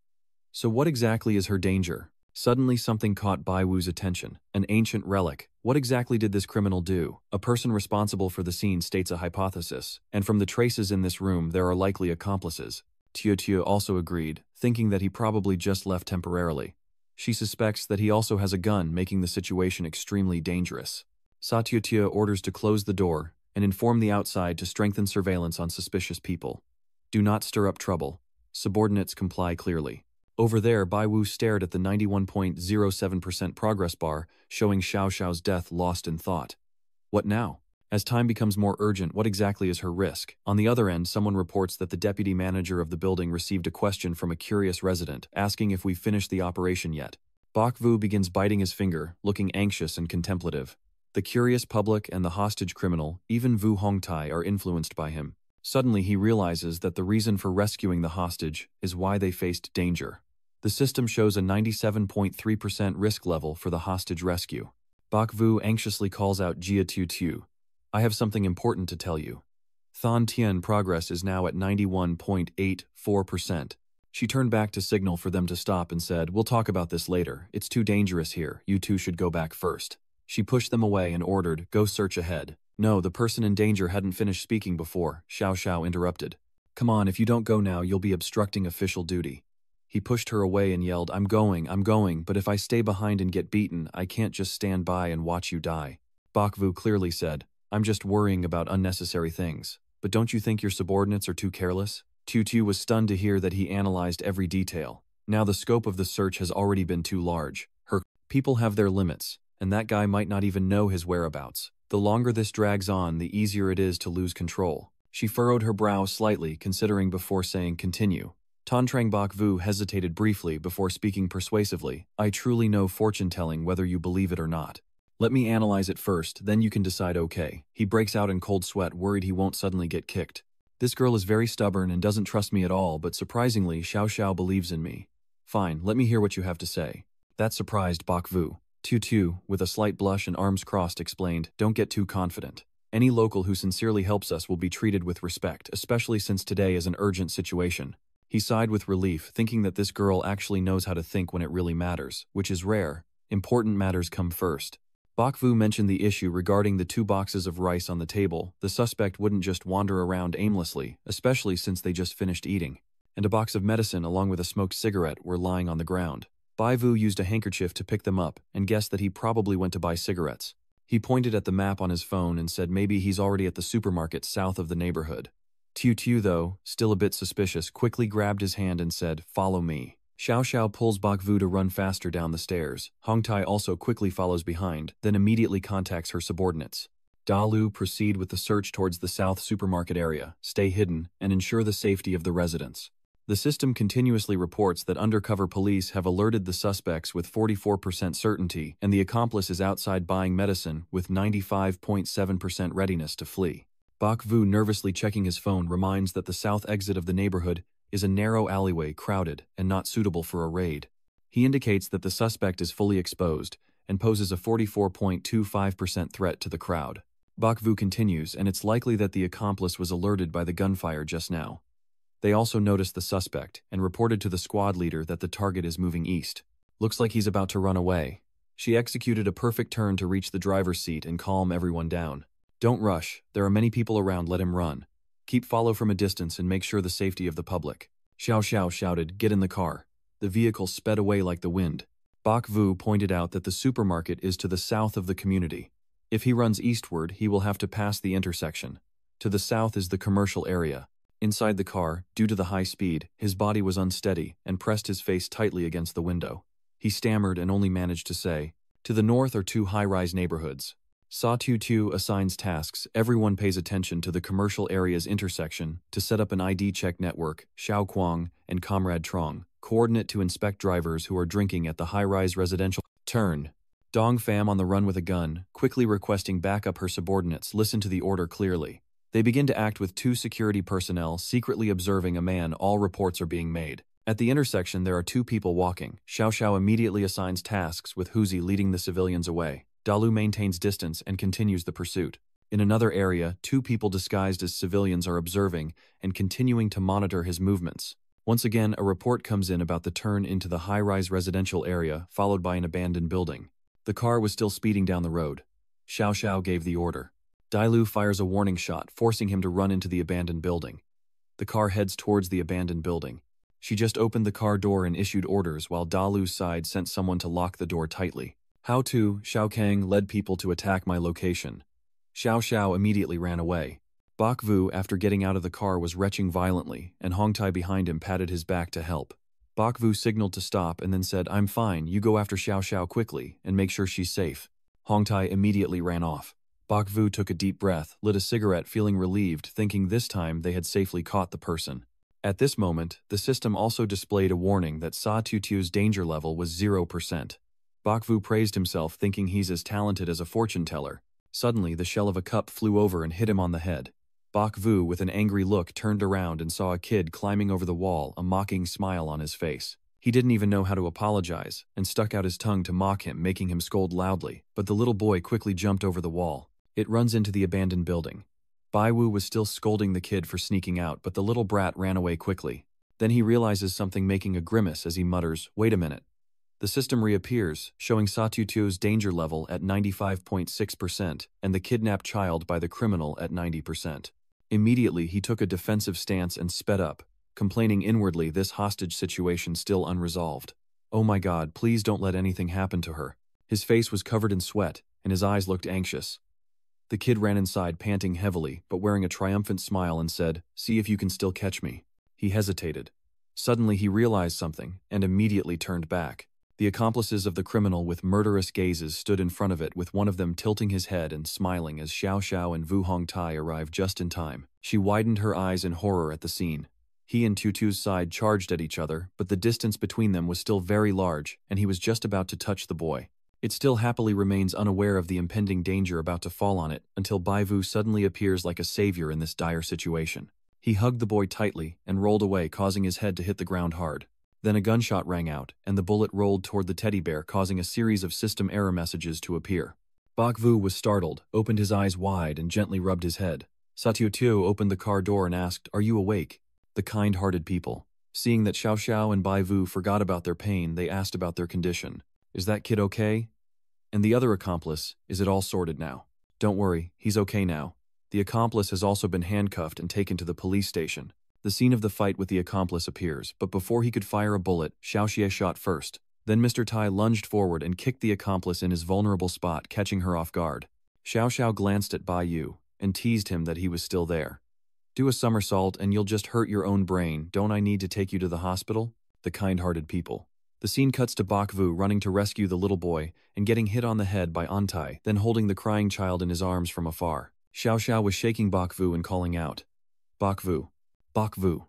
So what exactly is her danger? Suddenly something caught Bai Wu's attention. An ancient relic. What exactly did this criminal do? A person responsible for the scene states a hypothesis, and from the traces in this room there are likely accomplices. Tio also agreed, thinking that he probably just left temporarily. She suspects that he also has a gun, making the situation extremely dangerous. Satyo orders to close the door and inform the outside to strengthen surveillance on suspicious people. Do not stir up trouble. Subordinates comply clearly. Over there, Bai Wu stared at the 91.07% progress bar, showing Xiao Xiao's death lost in thought. What now? As time becomes more urgent, what exactly is her risk? On the other end, someone reports that the deputy manager of the building received a question from a curious resident, asking if we've finished the operation yet. Bakvu begins biting his finger, looking anxious and contemplative. The curious public and the hostage criminal, even Vu Hongtai, are influenced by him. Suddenly he realizes that the reason for rescuing the hostage is why they faced danger. The system shows a 97.3% risk level for the hostage rescue. Bakvu anxiously calls out Jia Tu. I have something important to tell you. Than Tian progress is now at 91.84%. She turned back to signal for them to stop and said, "We'll talk about this later. It's too dangerous here. You two should go back first." She pushed them away and ordered, "Go search ahead." No, the person in danger hadn't finished speaking before. Xiao Xiao interrupted. "Come on, if you don't go now, you'll be obstructing official duty." He pushed her away and yelled, I'm going, but if I stay behind and get beaten, I can't just stand by and watch you die." Bakvu clearly said, "I'm just worrying about unnecessary things. But don't you think your subordinates are too careless?" Tu was stunned to hear that he analyzed every detail. Now the scope of the search has already been too large. Her people have their limits, and that guy might not even know his whereabouts. The longer this drags on, the easier it is to lose control. She furrowed her brow slightly, considering before saying continue. Tantrang Bakvu hesitated briefly before speaking persuasively. "I truly know fortune-telling, whether you believe it or not. Let me analyze it first, then you can decide. Okay." He breaks out in cold sweat, worried he won't suddenly get kicked. "This girl is very stubborn and doesn't trust me at all, but surprisingly, Xiao Xiao believes in me." "Fine, let me hear what you have to say." That surprised Bakvu. Tu, with a slight blush and arms crossed, explained, "Don't get too confident. Any local who sincerely helps us will be treated with respect, especially since today is an urgent situation." He sighed with relief, thinking that this girl actually knows how to think when it really matters, which is rare. Important matters come first. Bakvu mentioned the issue regarding the 2 boxes of rice on the table. The suspect wouldn't just wander around aimlessly, especially since they just finished eating. And a box of medicine along with a smoked cigarette were lying on the ground. Baivu used a handkerchief to pick them up and guessed that he probably went to buy cigarettes. He pointed at the map on his phone and said maybe he's already at the supermarket south of the neighborhood. Tu, though, still a bit suspicious, quickly grabbed his hand and said, "Follow me." Xiao Xiao pulls Bakvu to run faster down the stairs. Hongtai also quickly follows behind, then immediately contacts her subordinates. Dalu proceed with the search towards the south supermarket area, stay hidden, and ensure the safety of the residents. The system continuously reports that undercover police have alerted the suspects with 44% certainty, and the accomplice is outside buying medicine with 95.7% readiness to flee. Bakvu, nervously checking his phone, reminds that the south exit of the neighborhood is a narrow alleyway, crowded, and not suitable for a raid. He indicates that the suspect is fully exposed and poses a 44.25% threat to the crowd. Bakvu continues, and it's likely that the accomplice was alerted by the gunfire just now. They also noticed the suspect and reported to the squad leader that the target is moving east. Looks like he's about to run away. She executed a perfect turn to reach the driver's seat and calm everyone down. "Don't rush, there are many people around, let him run. Keep follow from a distance and make sure the safety of the public." Xiao Xiao shouted, "Get in the car." The vehicle sped away like the wind. Bakvu pointed out that the supermarket is to the south of the community. If he runs eastward, he will have to pass the intersection. To the south is the commercial area. Inside the car, due to the high speed, his body was unsteady and pressed his face tightly against the window. He stammered and only managed to say, To the north are two high-rise neighborhoods. Sawtooth assigns tasks. Everyone pays attention to the commercial area's intersection to set up an ID check network. Xiaoquang and Comrade Trong coordinate to inspect drivers who are drinking at the high-rise residential. Turn. Dong Pham, on the run with a gun, quickly requesting backup. Her subordinates listen to the order clearly. They begin to act with two security personnel secretly observing a man. All reports are being made. At the intersection there are two people walking. Xiao Xiao immediately assigns tasks, with Huzi leading the civilians away. Dalu maintains distance and continues the pursuit. In another area, two people disguised as civilians are observing and continuing to monitor his movements. Once again, a report comes in about the turn into the high-rise residential area, followed by an abandoned building. The car was still speeding down the road. Xiao Xiao gave the order. Dailu fires a warning shot, forcing him to run into the abandoned building. The car heads towards the abandoned building. She just opened the car door and issued orders, while Dalu's side sent someone to lock the door tightly. How to, Xiao Kang led people to attack my location. Xiao Xiao immediately ran away. Bak Vu, after getting out of the car, was retching violently, and Hong Tai behind him patted his back to help. Bak Vu signaled to stop and then said, "I'm fine, you go after Xiao Xiao quickly, and make sure she's safe." Hong Tai immediately ran off. Bak Vu took a deep breath, lit a cigarette, feeling relieved, thinking this time they had safely caught the person. At this moment, the system also displayed a warning that Sa Tutu's danger level was 0%. Bak Vu praised himself, thinking he's as talented as a fortune teller. Suddenly, the shell of a cup flew over and hit him on the head. Bak Vu, with an angry look, turned around and saw a kid climbing over the wall, a mocking smile on his face. He didn't even know how to apologize, and stuck out his tongue to mock him, making him scold loudly, but the little boy quickly jumped over the wall. It runs into the abandoned building. Bai Wu was still scolding the kid for sneaking out, but the little brat ran away quickly. Then he realizes something, making a grimace as he mutters, "Wait a minute." The system reappears, showing Satutu's danger level at 95.6% and the kidnapped child by the criminal at 90%. Immediately he took a defensive stance and sped up, complaining inwardly, this hostage situation still unresolved. "Oh my God, please don't let anything happen to her." His face was covered in sweat, and his eyes looked anxious. The kid ran inside, panting heavily, but wearing a triumphant smile, and said, "See if you can still catch me." He hesitated. Suddenly he realized something, and immediately turned back. The accomplices of the criminal with murderous gazes stood in front of it, with one of them tilting his head and smiling as Xiao Xiao and Vu Hongtai arrived just in time. She widened her eyes in horror at the scene. He and Tutu's side charged at each other, but the distance between them was still very large, and he was just about to touch the boy. It still happily remains unaware of the impending danger about to fall on it, until Bai Vu suddenly appears like a savior in this dire situation. He hugged the boy tightly and rolled away, causing his head to hit the ground hard. Then a gunshot rang out, and the bullet rolled toward the teddy bear, causing a series of system error messages to appear. Bak Vu was startled, opened his eyes wide, and gently rubbed his head. Satyo opened the car door and asked, "Are you awake?" The kind-hearted people. Seeing that Xiao Xiao and Bai Vu forgot about their pain, they asked about their condition. "Is that kid okay?" And the other accomplice, "Is it all sorted now?" "Don't worry, he's okay now." The accomplice has also been handcuffed and taken to the police station. The scene of the fight with the accomplice appears, but before he could fire a bullet, Xiao Xie shot first. Then Mr. Tai lunged forward and kicked the accomplice in his vulnerable spot, catching her off guard. Xiao Xiao glanced at Bai Yu and teased him that he was still there. "Do a somersault and you'll just hurt your own brain. Don't I need to take you to the hospital?" The kind-hearted people. The scene cuts to Bak Vu running to rescue the little boy and getting hit on the head by Antai, then holding the crying child in his arms from afar. Xiao Xiao was shaking Bak Vu and calling out, "Bak Vu! Bak Vu!"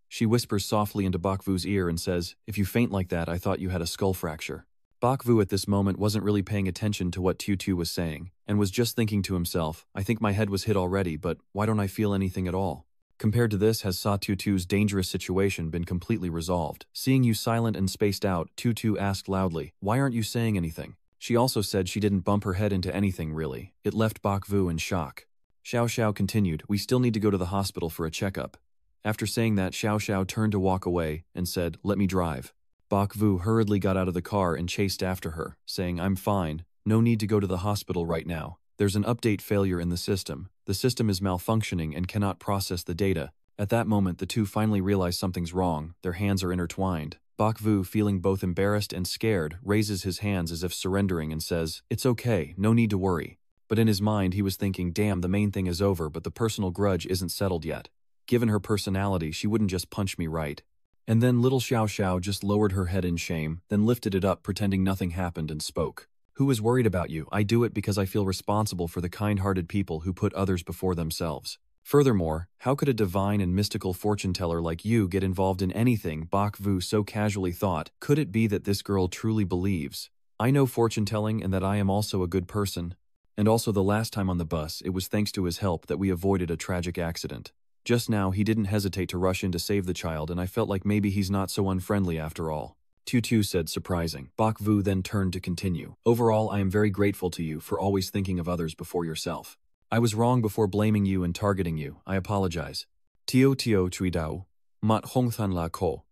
She whispers softly into Bak Vu's ear and says, "If you faint like that, I thought you had a skull fracture." Bak Vu at this moment wasn't really paying attention to what Tutu was saying, and was just thinking to himself, "I think my head was hit already, but why don't I feel anything at all?" Compared to this, has Sa Tutu's dangerous situation been completely resolved? Seeing you silent and spaced out, Tutu asked loudly, "Why aren't you saying anything?" She also said she didn't bump her head into anything really. It left Bak Vu in shock. Xiao Xiao continued, "We still need to go to the hospital for a checkup." After saying that, Xiao Xiao turned to walk away and said, "Let me drive." Bak Vu hurriedly got out of the car and chased after her, saying, "I'm fine. No need to go to the hospital right now. There's an update failure in the system. The system is malfunctioning and cannot process the data." At that moment, the two finally realize something's wrong. Their hands are intertwined. Bak Vu, feeling both embarrassed and scared, raises his hands as if surrendering and says, "It's okay, no need to worry." But in his mind, he was thinking, damn, the main thing is over, but the personal grudge isn't settled yet. Given her personality, she wouldn't just punch me right. And then little Xiao Xiao just lowered her head in shame, then lifted it up pretending nothing happened and spoke. Who is worried about you? I do it because I feel responsible for the kind-hearted people who put others before themselves. Furthermore, how could a divine and mystical fortune-teller like you get involved in anything? Bak Vu so casually thought. Could it be that this girl truly believes? I know fortune-telling and that I am also a good person. And also the last time on the bus, it was thanks to his help that we avoided a tragic accident. Just now, he didn't hesitate to rush in to save the child, and I felt like maybe he's not so unfriendly after all. Tutu said, surprising. Bak Vu then turned to continue. Overall, I am very grateful to you for always thinking of others before yourself. I was wrong before blaming you and targeting you. I apologize. Tio chui dao. Mat hong than la ko.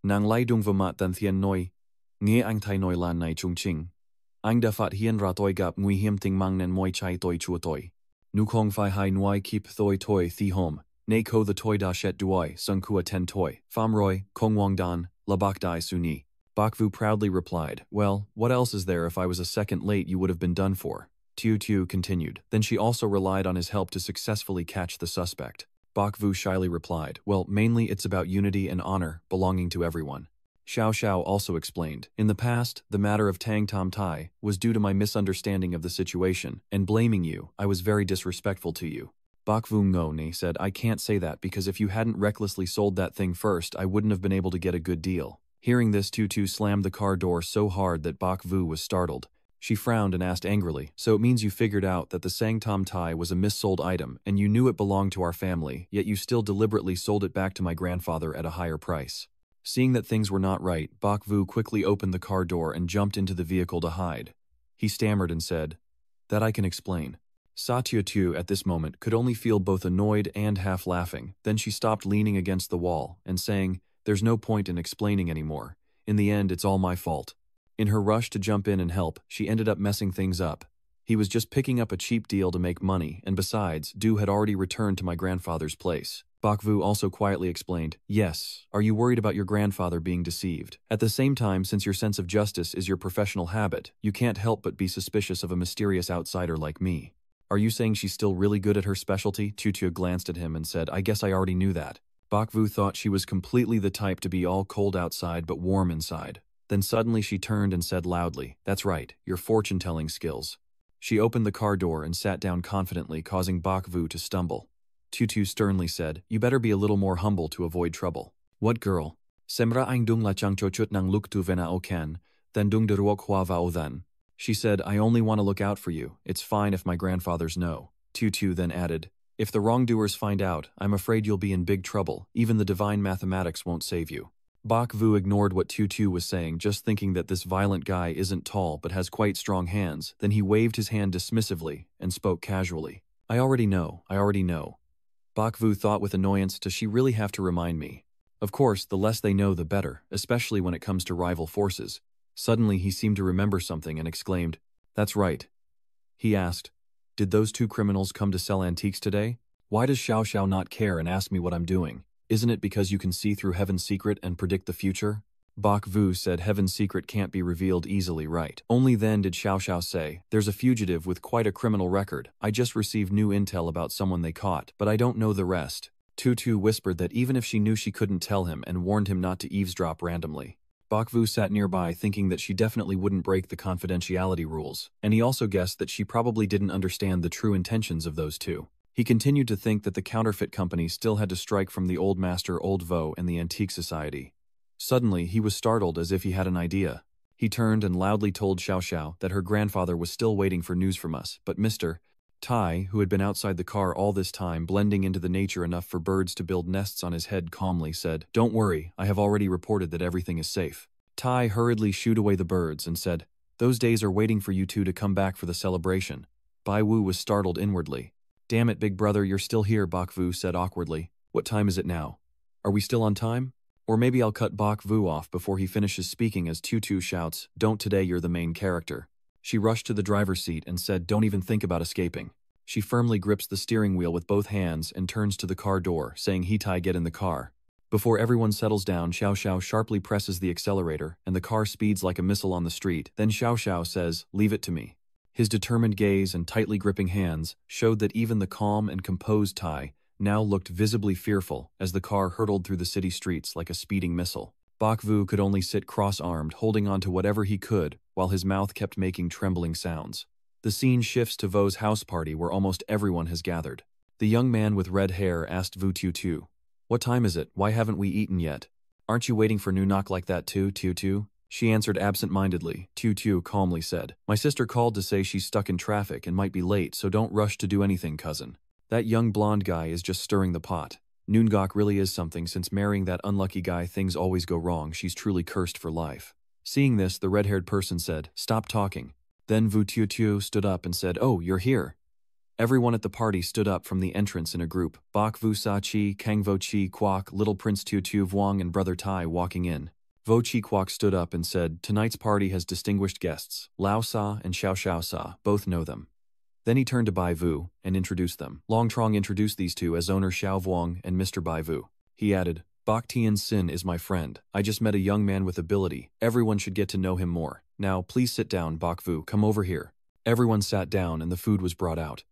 Nang lai dung vamat dan thien noi. Nge ang tai noi lan nai chung ching. Ang da fat hien ra toi gap ngui hiem ting mang nen moi chai toi chua toi. Nu kong fai hai nuai keep thoi toi thi hom. Ne ko the toi da shet duai sung kua ten toi. Pham roi, kong wang dan, la bak dai su ni. Bak Vu proudly replied, well, what else is there? If I was a second late you would have been done for. Tiu continued. Then she also relied on his help to successfully catch the suspect. Bak Vu shyly replied, well, mainly it's about unity and honor, belonging to everyone. Xiao Xiao also explained, in the past, the matter of Tang Tam Tai was due to my misunderstanding of the situation, and blaming you, I was very disrespectful to you. Bak Vu Ngoni said, I can't say that because if you hadn't recklessly sold that thing first, I wouldn't have been able to get a good deal. Hearing this, Tutu slammed the car door so hard that Bak Vu was startled. She frowned and asked angrily, so it means you figured out that the Sang Tam Tai was a missold item and you knew it belonged to our family, yet you still deliberately sold it back to my grandfather at a higher price. Seeing that things were not right, Bak Vu quickly opened the car door and jumped into the vehicle to hide. He stammered and said, that I can explain. Satya at this moment could only feel both annoyed and half laughing. Then she stopped leaning against the wall and saying, there's no point in explaining anymore. In the end, it's all my fault. In her rush to jump in and help, she ended up messing things up. He was just picking up a cheap deal to make money, and besides, Du had already returned to my grandfather's place. Bak Vu also quietly explained, yes, are you worried about your grandfather being deceived? At the same time, since your sense of justice is your professional habit, you can't help but be suspicious of a mysterious outsider like me. Are you saying she's still really good at her specialty? Tutu glanced at him and said, I guess I already knew that. Bak Vu thought she was completely the type to be all cold outside but warm inside. Then suddenly she turned and said loudly, that's right, your fortune-telling skills. She opened the car door and sat down confidently, causing Bak Vu to stumble. Tutu sternly said, you better be a little more humble to avoid trouble. What girl? Semra ang dung la chang chochut nang luk tu vena o kan, then dung de ruok hua va o then. She said, I only want to look out for you. It's fine if my grandfathers know. Tutu then added, if the wrongdoers find out, I'm afraid you'll be in big trouble. Even the divine mathematics won't save you. Bak Vu ignored what Tutu was saying, just thinking that this violent guy isn't tall but has quite strong hands. Then he waved his hand dismissively and spoke casually. I already know. Bak Vu thought with annoyance, does she really have to remind me? Of course, the less they know the better, especially when it comes to rival forces. Suddenly he seemed to remember something and exclaimed, that's right. He asked, did those two criminals come to sell antiques today? Why does Xiao Xiao not care and ask me what I'm doing? Isn't it because you can see through heaven's secret and predict the future? Bak Vu said heaven's secret can't be revealed easily, right? Only then did Xiao Xiao say, there's a fugitive with quite a criminal record. I just received new intel about someone they caught, but I don't know the rest. Tutu whispered that even if she knew she couldn't tell him and warned him not to eavesdrop randomly. Bak Vu sat nearby thinking that she definitely wouldn't break the confidentiality rules, and he also guessed that she probably didn't understand the true intentions of those two. He continued to think that the counterfeit company still had to strike from the old master Old Vo and the Antique Society. Suddenly, he was startled as if he had an idea. He turned and loudly told Xiao Xiao that her grandfather was still waiting for news from us, but Mr. Tai, who had been outside the car all this time blending into the nature enough for birds to build nests on his head, calmly said, don't worry, I have already reported that everything is safe. Tai hurriedly shooed away the birds and said, those days are waiting for you two to come back for the celebration. Bai Wu was startled inwardly. Damn it, big brother, you're still here, Bak Vu said awkwardly. What time is it now? Are we still on time? Or maybe I'll cut Bak Vu off before he finishes speaking as Tutu shouts, don't today, you're the main character. She rushed to the driver's seat and said, don't even think about escaping. She firmly grips the steering wheel with both hands and turns to the car door, saying Hitai get in the car. Before everyone settles down, Xiao Xiao sharply presses the accelerator and the car speeds like a missile on the street. Then Xiao Xiao says, leave it to me. His determined gaze and tightly gripping hands showed that even the calm and composed Tai now looked visibly fearful as the car hurtled through the city streets like a speeding missile. Bok Vu could only sit cross-armed, holding on to whatever he could, while his mouth kept making trembling sounds. The scene shifts to Vo's house party where almost everyone has gathered. The young man with red hair asked Vu Tutu, "What time is it? Why haven't we eaten yet? Aren't you waiting for Nunok like that too, Tutu?" She answered absent-mindedly. Tutu calmly said, "My sister called to say she's stuck in traffic and might be late, so don't rush to do anything, cousin. That young blonde guy is just stirring the pot. Noongok really is something. Since marrying that unlucky guy things always go wrong. She's truly cursed for life." Seeing this, the red-haired person said, "Stop talking." Then Vu Tutu stood up and said, "Oh, you're here." Everyone at the party stood up from the entrance in a group. Bok Vu Sa Chi, Kang Vo Chi Kwok, Little Prince Tutu Vuong and Brother Tai walking in. Vo Chi Kwok stood up and said, "Tonight's party has distinguished guests. Lao Sa and Xiao Xiao Sa, both know them." Then he turned to Bai Vu and introduced them. Long Trong introduced these two as owner Xiao Vuong and Mr. Bai Vu. He added, "Bok Tian Sin is my friend. I just met a young man with ability. Everyone should get to know him more. Now, please sit down, Bok Vu, come over here." Everyone sat down and the food was brought out.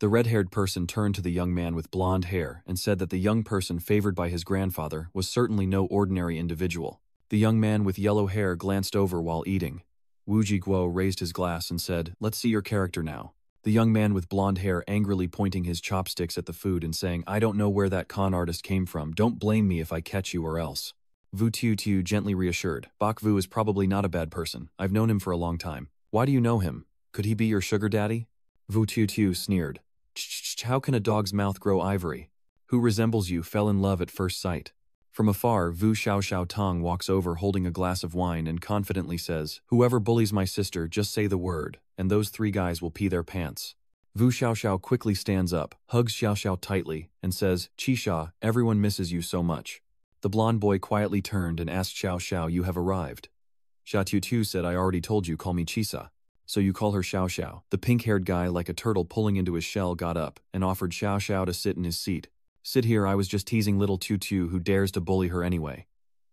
The red-haired person turned to the young man with blonde hair and said that the young person favored by his grandfather was certainly no ordinary individual. The young man with yellow hair glanced over while eating. Wu Jiguo raised his glass and said, "Let's see your character now." The young man with blonde hair angrily pointing his chopsticks at the food and saying, "I don't know where that con artist came from. Don't blame me if I catch you or else." Vu Tiu gently reassured, "Bok Vu is probably not a bad person. I've known him for a long time." "Why do you know him? Could he be your sugar daddy?" Vu Tiu sneered. How can a dog's mouth grow ivory? Who resembles you fell in love at first sight." From afar, Vu Xiao Xiao Tong walks over holding a glass of wine and confidently says, "Whoever bullies my sister, just say the word, and those three guys will pee their pants." Vu Xiao Xiao quickly stands up, hugs Xiao Xiao tightly, and says, "Qisha, everyone misses you so much." The blonde boy quietly turned and asked Xiao Xiao, "You have arrived." Xia Tutu said, "I already told you, call me Chisa." "So you call her Xiao Xiao." The pink-haired guy, like a turtle pulling into his shell, got up and offered Xiao Xiao to sit in his seat. "Sit here, I was just teasing little Tutu who dares to bully her anyway.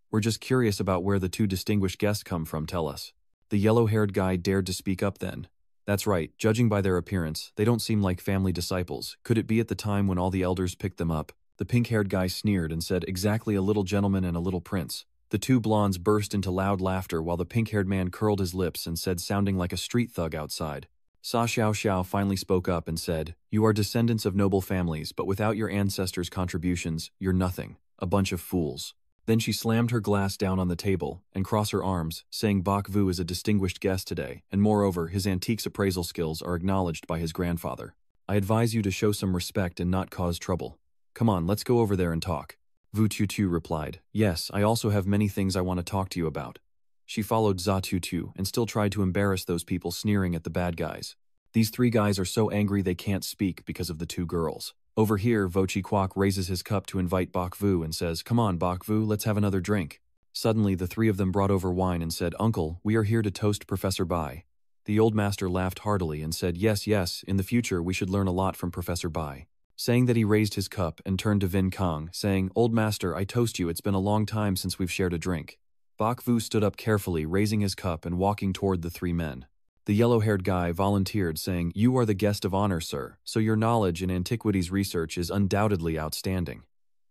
We're just curious about where the two distinguished guests come from, tell us." The yellow-haired guy dared to speak up then. "That's right, judging by their appearance, they don't seem like family disciples. Could it be at the time when all the elders picked them up?" The pink-haired guy sneered and said, "Exactly, a little gentleman and a little prince." The two blondes burst into loud laughter while the pink-haired man curled his lips and said, sounding like a street thug outside. Sa Xiao Xiao finally spoke up and said, "You are descendants of noble families, but without your ancestors' contributions, you're nothing. A bunch of fools." Then she slammed her glass down on the table and crossed her arms, saying Bok Vu is a distinguished guest today, and moreover, his antiques appraisal skills are acknowledged by his grandfather. "I advise you to show some respect and not cause trouble. Come on, let's go over there and talk." Vu Tutu replied, "Yes, I also have many things I want to talk to you about." She followed Za Tutu and still tried to embarrass those people sneering at the bad guys. These three guys are so angry they can't speak because of the two girls. Over here, Vo Chi Kwok raises his cup to invite Bok Vu and says, "Come on, Bok Vu, let's have another drink." Suddenly, the three of them brought over wine and said, "Uncle, we are here to toast Professor Bai." The old master laughed heartily and said, "Yes, yes, in the future we should learn a lot from Professor Bai." Saying that, he raised his cup and turned to Vin Kong, saying, "Old master, I toast you, it's been a long time since we've shared a drink." Bok Vu stood up carefully, raising his cup and walking toward the three men. The yellow-haired guy volunteered, saying, "You are the guest of honor, sir, so your knowledge in antiquities research is undoubtedly outstanding.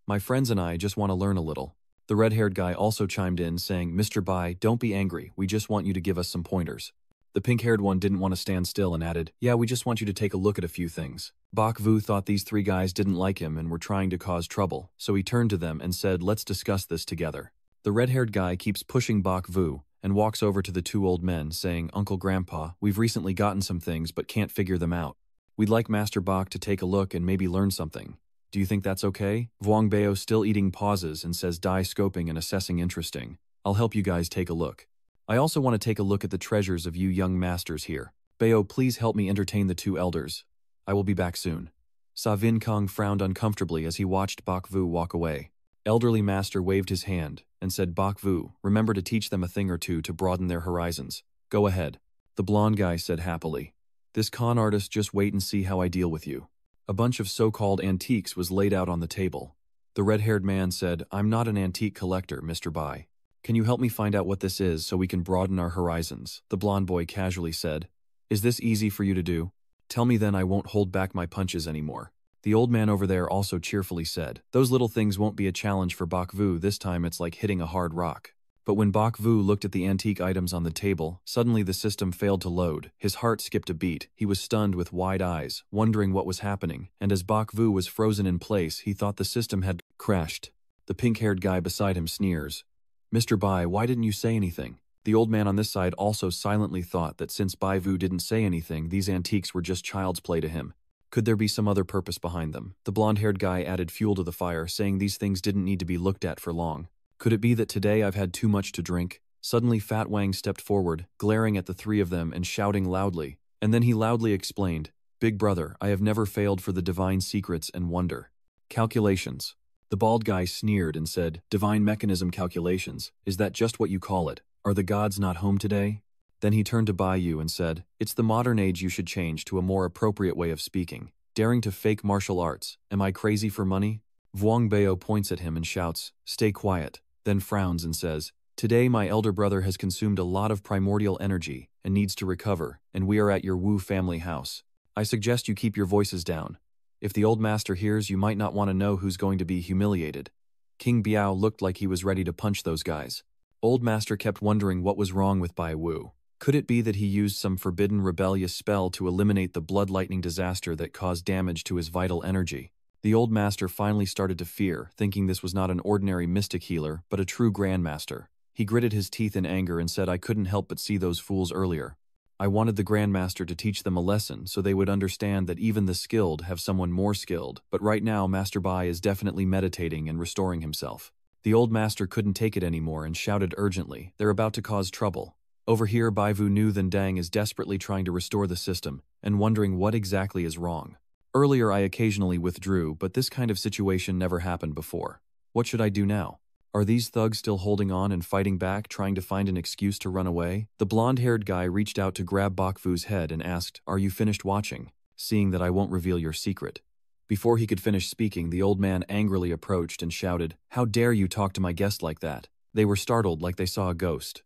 My friends and I just want to learn a little." The red-haired guy also chimed in, saying, "Mr. Bai, don't be angry, we just want you to give us some pointers." The pink-haired one didn't want to stand still and added, "Yeah, we just want you to take a look at a few things." Bok Vu thought these three guys didn't like him and were trying to cause trouble, so he turned to them and said, "Let's discuss this together." The red-haired guy keeps pushing Bok Vu and walks over to the two old men, saying, "Uncle Grandpa, we've recently gotten some things but can't figure them out. We'd like Master Bok to take a look and maybe learn something. Do you think that's okay?" Vuong Bao, still eating, pauses and says, "Die scoping and assessing interesting. I'll help you guys take a look. I also want to take a look at the treasures of you young masters here. Bao, please help me entertain the two elders. I will be back soon." Sa Vin Kong frowned uncomfortably as he watched Bok Vu walk away. Elderly master waved his hand and said, "Bok Vu, remember to teach them a thing or two to broaden their horizons. Go ahead." The blonde guy said happily, "This con artist, just wait and see how I deal with you." A bunch of so-called antiques was laid out on the table. The red-haired man said, "I'm not an antique collector, Mr. Bai. Can you help me find out what this is so we can broaden our horizons?" The blonde boy casually said, "Is this easy for you to do? Tell me, then I won't hold back my punches anymore." The old man over there also cheerfully said, "Those little things won't be a challenge for Bok Vu, this time it's like hitting a hard rock." But when Bok Vu looked at the antique items on the table, suddenly the system failed to load. His heart skipped a beat. He was stunned with wide eyes, wondering what was happening, and as Bok Vu was frozen in place, he thought the system had crashed. The pink-haired guy beside him sneers. "Mr. Bai, why didn't you say anything?" The old man on this side also silently thought that since Bai Vu didn't say anything, these antiques were just child's play to him. Could there be some other purpose behind them? The blonde-haired guy added fuel to the fire, saying these things didn't need to be looked at for long. Could it be that today I've had too much to drink? Suddenly Fat Wang stepped forward, glaring at the three of them and shouting loudly. And then he loudly explained, "Big brother, I have never failed for the divine secrets and wonder. Calculations." The bald guy sneered and said, "Divine mechanism calculations, is that just what you call it? Are the gods not home today?" Then he turned to Bai Yu and said, "It's the modern age, you should change to a more appropriate way of speaking. Daring to fake martial arts, am I crazy for money?" Vuong Bao points at him and shouts, "Stay quiet," then frowns and says, "Today my elder brother has consumed a lot of primordial energy and needs to recover, and we are at your Wu family house. I suggest you keep your voices down. If the old master hears, you might not want to know who's going to be humiliated." King Biao looked like he was ready to punch those guys. Old master kept wondering what was wrong with Bai Wu. Could it be that he used some forbidden rebellious spell to eliminate the blood lightning disaster that caused damage to his vital energy? The old master finally started to fear, thinking this was not an ordinary mystic healer, but a true grandmaster. He gritted his teeth in anger and said, "I couldn't help but see those fools earlier. I wanted the grandmaster to teach them a lesson so they would understand that even the skilled have someone more skilled, but right now Master Bai is definitely meditating and restoring himself." The old master couldn't take it anymore and shouted urgently, "They're about to cause trouble." Over here, Bai Vu knew that Dang is desperately trying to restore the system and wondering what exactly is wrong. Earlier I occasionally withdrew, but this kind of situation never happened before. What should I do now? Are these thugs still holding on and fighting back, trying to find an excuse to run away? The blonde-haired guy reached out to grab Bok Vu's head and asked, "Are you finished watching? Seeing that I won't reveal your secret." Before he could finish speaking, the old man angrily approached and shouted, "How dare you talk to my guest like that?" They were startled like they saw a ghost.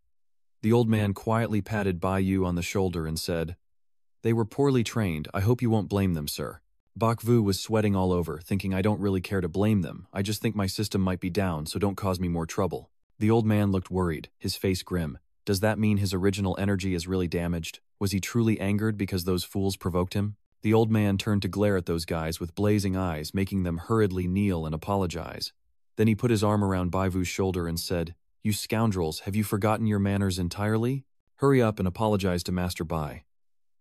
The old man quietly patted Bai Yu on the shoulder and said, "They were poorly trained. I hope you won't blame them, sir." Bok Vu was sweating all over, thinking, "I don't really care to blame them. I just think my system might be down, so don't cause me more trouble." The old man looked worried, his face grim. Does that mean his original energy is really damaged? Was he truly angered because those fools provoked him? The old man turned to glare at those guys with blazing eyes, making them hurriedly kneel and apologize. Then he put his arm around Bai Vu's shoulder and said, "You scoundrels, have you forgotten your manners entirely? Hurry up and apologize to Master Bai."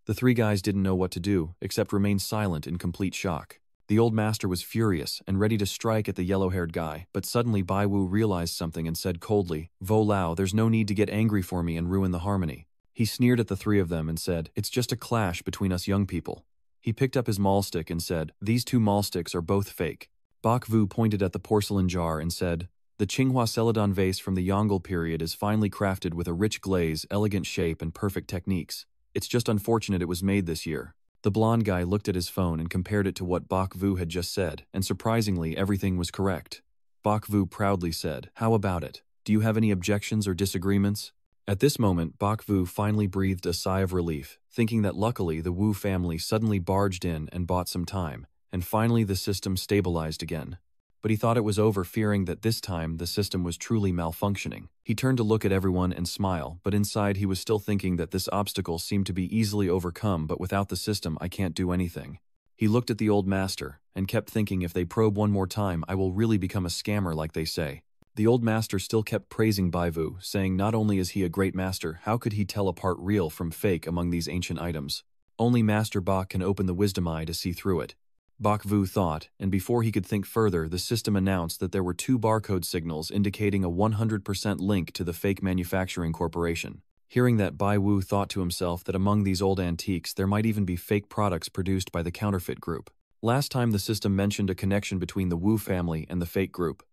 The three guys didn't know what to do, except remain silent in complete shock. The old master was furious and ready to strike at the yellow-haired guy, but suddenly Bai Wu realized something and said coldly, "Vo Lao, there's no need to get angry for me and ruin the harmony." He sneered at the three of them and said, "It's just a clash between us young people." He picked up his maul stick and said, "These two maul sticks are both fake." Bok Vu pointed at the porcelain jar and said, "The Qinghua Celadon vase from the Yongle period is finely crafted with a rich glaze, elegant shape, and perfect techniques. It's just unfortunate it was made this year." The blonde guy looked at his phone and compared it to what Bok Vu had just said, and surprisingly, everything was correct. Bok Vu proudly said, "How about it? Do you have any objections or disagreements?" At this moment, Bok Vu finally breathed a sigh of relief, thinking that luckily the Wu family suddenly barged in and bought some time, and finally the system stabilized again. But he thought it was over, fearing that this time the system was truly malfunctioning. He turned to look at everyone and smile, but inside he was still thinking that this obstacle seemed to be easily overcome, but without the system I can't do anything. He looked at the old master, and kept thinking, if they probe one more time I will really become a scammer like they say. The old master still kept praising Bai Vu, saying not only is he a great master, how could he tell apart real from fake among these ancient items? Only Master Bok can open the wisdom eye to see through it. Bok Vu thought, and before he could think further, the system announced that there were 2 barcode signals indicating a 100% link to the fake manufacturing corporation. Hearing that, Bai Wu thought to himself that among these old antiques there might even be fake products produced by the counterfeit group. Last time the system mentioned a connection between the Wu family and the fake group.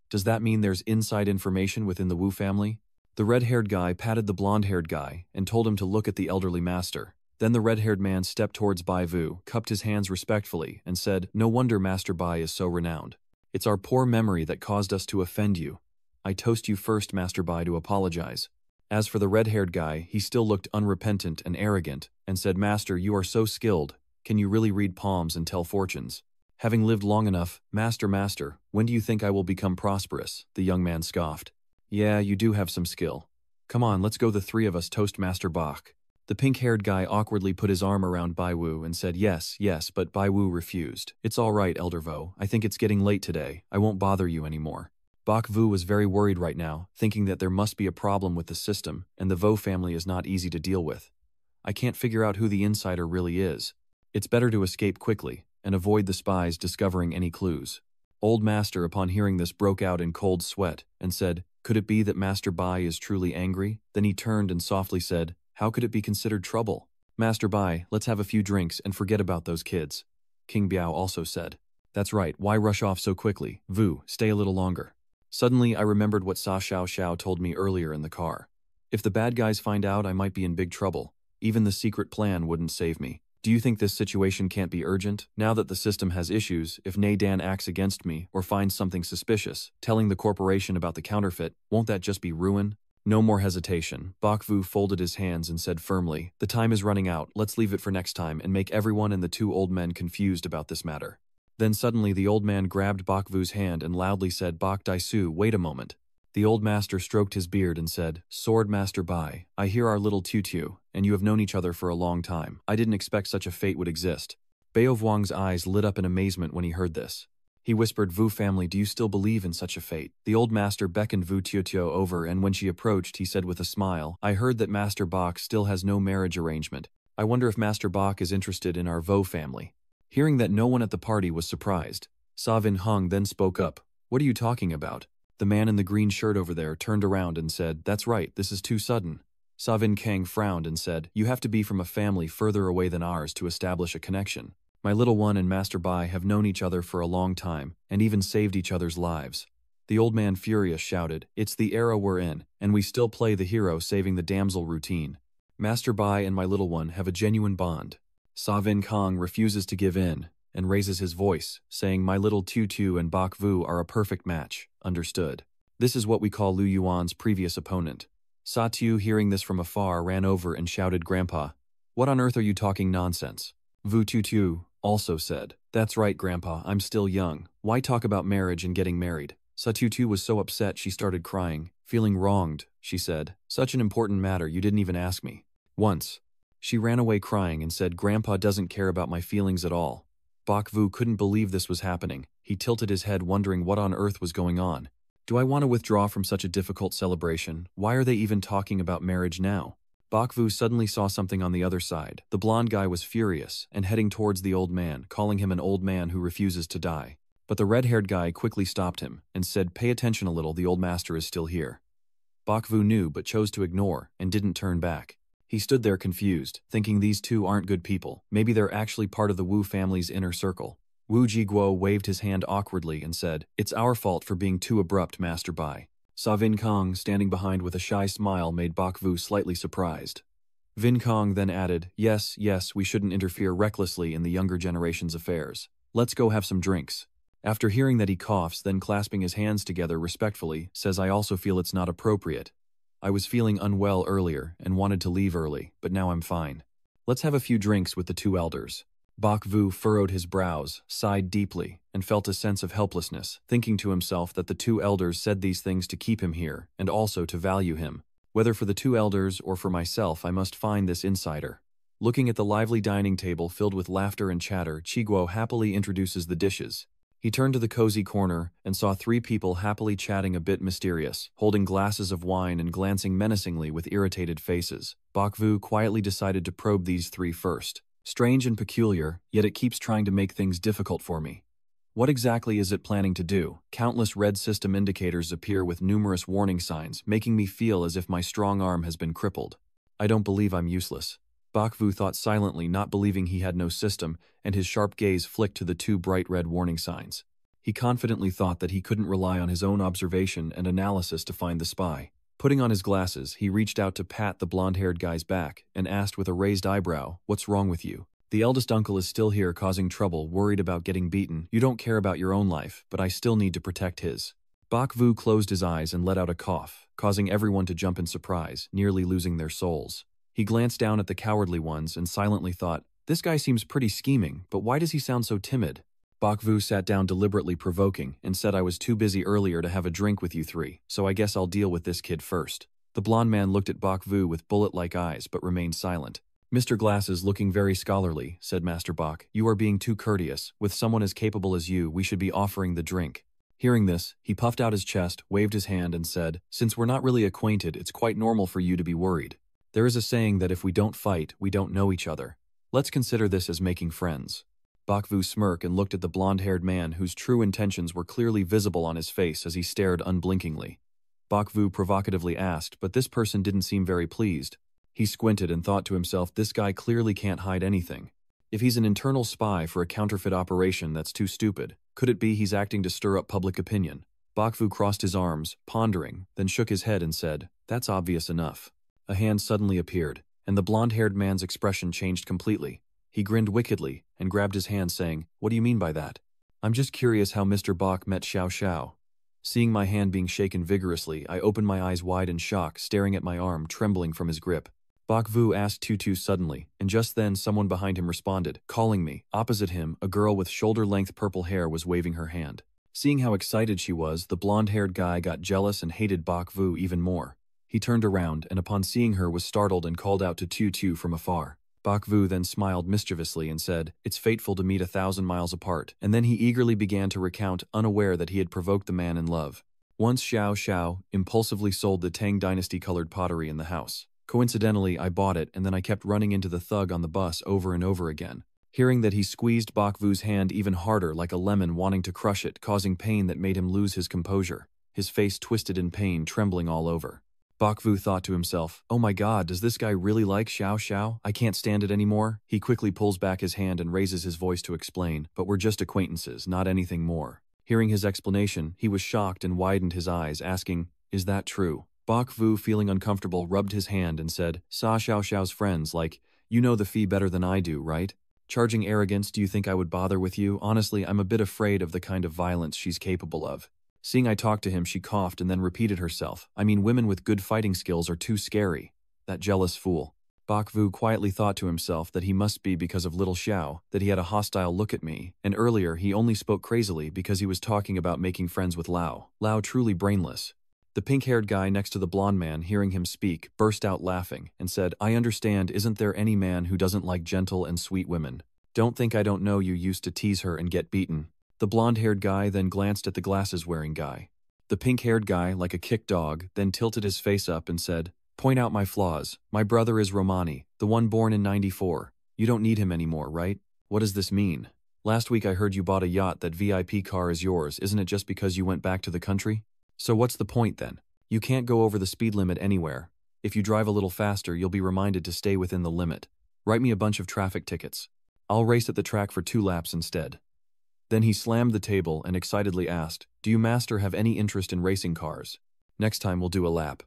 Does that mean there's inside information within the Wu family? The red-haired guy patted the blonde-haired guy and told him to look at the elderly master. Then the red-haired man stepped towards Bai Vu, cupped his hands respectfully, and said, "No wonder Master Bai is so renowned. It's our poor memory that caused us to offend you. I toast you first, Master Bai, to apologize." As for the red-haired guy, he still looked unrepentant and arrogant, and said, "Master, you are so skilled. Can you really read palms and tell fortunes?" "Having lived long enough, Master, when do you think I will become prosperous?" the young man scoffed. Yeah, you do have some skill. Come on, let's go the three of us toast Master Bach. The pink-haired guy awkwardly put his arm around Baiwu and said yes, yes, but Baiwu refused. It's all right, Elder Vo. I think it's getting late today. I won't bother you anymore. Bak Vu was very worried right now, thinking that there must be a problem with the system, and the Vo family is not easy to deal with. I can't figure out who the insider really is. It's better to escape quickly, and avoid the spies discovering any clues. Old Master, upon hearing this, broke out in cold sweat, and said, "Could it be that Master Bai is truly angry?" Then he turned and softly said, "How could it be considered trouble? Master Bai, let's have a few drinks and forget about those kids." King Biao also said, "That's right, why rush off so quickly? Vu, stay a little longer." Suddenly, I remembered what Sa Xiao Xiao told me earlier in the car. If the bad guys find out, I might be in big trouble. Even the secret plan wouldn't save me. Do you think this situation can't be urgent? Now that the system has issues, if Nei Dan acts against me or finds something suspicious, telling the corporation about the counterfeit, won't that just be ruin? No more hesitation. Bak Vu folded his hands and said firmly, "The time is running out, let's leave it for next time and make everyone and the two old men confused about this matter." Then suddenly the old man grabbed Bak Vu's hand and loudly said, "Bak Daisu, wait a moment." The old master stroked his beard and said, "Sword Master Bai, I hear our little tutu, and you have known each other for a long time. I didn't expect such a fate would exist." Bao Vuong's eyes lit up in amazement when he heard this. He whispered, "Vu family, do you still believe in such a fate?" The old master beckoned Vu Tiotio over, and when she approached, he said with a smile, "I heard that Master Bach still has no marriage arrangement. I wonder if Master Bach is interested in our Vo family." Hearing that no one at the party was surprised, Sa Vin Hung then spoke up. "What are you talking about?" The man in the green shirt over there turned around and said, "That's right, this is too sudden." Sa Vin Kang frowned and said, "You have to be from a family further away than ours to establish a connection. My little one and Master Bai have known each other for a long time, and even saved each other's lives." The old man, furious, shouted, "It's the era we're in, and we still play the hero saving the damsel routine. Master Bai and my little one have a genuine bond." Sa Vin Kang refuses to give in, and raises his voice, saying, "My little Tutu and Bak Vu are a perfect match. Understood. This is what we call Lu Yuan's previous opponent." Sa Tu, hearing this from afar, ran over and shouted, "Grandpa, what on earth are you talking nonsense?" Vu Tutu also said, "That's right, Grandpa, I'm still young. Why talk about marriage and getting married?" Sa Tutu was so upset she started crying. "Feeling wronged," she said. "Such an important matter, you didn't even ask me once." She ran away crying and said, "Grandpa doesn't care about my feelings at all." Bak Vu couldn't believe this was happening. He tilted his head, wondering what on earth was going on. Do I want to withdraw from such a difficult celebration? Why are they even talking about marriage now? Bak Vu suddenly saw something on the other side. The blonde guy was furious and heading towards the old man, calling him an old man who refuses to die. But the red-haired guy quickly stopped him and said, "Pay attention a little, the old master is still here." Bak Vu knew but chose to ignore and didn't turn back. He stood there confused, thinking these two aren't good people. Maybe they're actually part of the Wu family's inner circle. Wu Jiguo waved his hand awkwardly and said, "It's our fault for being too abrupt, Master Bai." Sa Vin Kong, standing behind with a shy smile, made Bak Vu slightly surprised. Vin Kong then added, yes, we shouldn't interfere recklessly in the younger generation's affairs. Let's go have some drinks." After hearing that, he coughs, then clasping his hands together respectfully, says, "I also feel it's not appropriate. I was feeling unwell earlier and wanted to leave early, but now I'm fine. Let's have a few drinks with the two elders." Bak Vu furrowed his brows, sighed deeply, and felt a sense of helplessness, thinking to himself that the two elders said these things to keep him here, and also to value him. Whether for the two elders or for myself, I must find this insider. Looking at the lively dining table filled with laughter and chatter, Chiguo happily introduces the dishes. He turned to the cozy corner and saw three people happily chatting, a bit mysterious, holding glasses of wine and glancing menacingly with irritated faces. Bak Vu quietly decided to probe these three first. Strange and peculiar, yet it keeps trying to make things difficult for me. What exactly is it planning to do? Countless red system indicators appear with numerous warning signs, making me feel as if my strong arm has been crippled. I don't believe I'm useless. Bak Vu thought silently, not believing he had no system, and his sharp gaze flicked to the two bright red warning signs. He confidently thought that he couldn't rely on his own observation and analysis to find the spy. Putting on his glasses, he reached out to pat the blonde-haired guy's back and asked with a raised eyebrow, "What's wrong with you?" "The eldest uncle is still here causing trouble, worried about getting beaten. You don't care about your own life, but I still need to protect his." Bak Vu closed his eyes and let out a cough, causing everyone to jump in surprise, nearly losing their souls. He glanced down at the cowardly ones and silently thought, "This guy seems pretty scheming, but why does he sound so timid?" Bakvu sat down deliberately provoking and said I was too busy earlier to have a drink with you three, so I guess I'll deal with this kid first. The blond man looked at Bakvu with bullet-like eyes but remained silent. Mr. Glass is looking very scholarly, said Master Bak. You are being too courteous. With someone as capable as you, we should be offering the drink. Hearing this, he puffed out his chest, waved his hand, and said, Since we're not really acquainted, it's quite normal for you to be worried. There is a saying that if we don't fight, we don't know each other. Let's consider this as making friends. Bakvu smirked and looked at the blonde-haired man whose true intentions were clearly visible on his face as he stared unblinkingly. Bakvu provocatively asked, but this person didn't seem very pleased. He squinted and thought to himself, this guy clearly can't hide anything. If he's an internal spy for a counterfeit operation, that's too stupid. Could it be he's acting to stir up public opinion? Bakvu crossed his arms, pondering, then shook his head and said, That's obvious enough. A hand suddenly appeared, and the blonde-haired man's expression changed completely. He grinned wickedly and grabbed his hand, saying, What do you mean by that? I'm just curious how Mr. Bak met Xiao Xiao. Seeing my hand being shaken vigorously, I opened my eyes wide in shock, staring at my arm trembling from his grip. Bakvu asked Tutu suddenly, and just then someone behind him responded, calling me. Opposite him, a girl with shoulder-length purple hair was waving her hand. Seeing how excited she was, the blonde-haired guy got jealous and hated Bakvu even more. He turned around, and upon seeing her was startled and called out to Tutu from afar. Bakvu then smiled mischievously and said, It's fateful to meet 1,000 miles apart, and then he eagerly began to recount, unaware that he had provoked the man in love. Once Xiao Xiao impulsively sold the Tang Dynasty-colored pottery in the house. Coincidentally, I bought it, and then I kept running into the thug on the bus over and over again. Hearing that, he squeezed Bakvu's hand even harder like a lemon, wanting to crush it, causing pain that made him lose his composure. His face twisted in pain, trembling all over. Bakvu thought to himself, Oh my god, does this guy really like Xiao Xiao? I can't stand it anymore. He quickly pulls back his hand and raises his voice to explain, But we're just acquaintances, not anything more. Hearing his explanation, he was shocked and widened his eyes, asking, Is that true? Bakvu, feeling uncomfortable, rubbed his hand and said, Sa Xiao Xiao's friends, like, you know the fee better than I do, right? Charging arrogance, do you think I would bother with you? Honestly, I'm a bit afraid of the kind of violence she's capable of. Seeing I talked to him, she coughed and then repeated herself, I mean, women with good fighting skills are too scary. That jealous fool. Bakvu quietly thought to himself that he must be because of little Xiao, that he had a hostile look at me, and earlier he only spoke crazily because he was talking about making friends with Lao. Lao truly brainless. The pink-haired guy next to the blonde man, hearing him speak, burst out laughing and said, I understand, isn't there any man who doesn't like gentle and sweet women? Don't think I don't know you used to tease her and get beaten. The blonde-haired guy then glanced at the glasses-wearing guy. The pink-haired guy, like a kicked dog, then tilted his face up and said, Point out my flaws. My brother is Romani, the one born in '94. You don't need him anymore, right? What does this mean? Last week I heard you bought a yacht. That VIP car is yours, isn't it just because you went back to the country? So what's the point then? You can't go over the speed limit anywhere. If you drive a little faster, you'll be reminded to stay within the limit. Write me a bunch of traffic tickets. I'll race at the track for 2 laps instead. Then he slammed the table and excitedly asked, Do you, master, have any interest in racing cars? Next time we'll do a lap.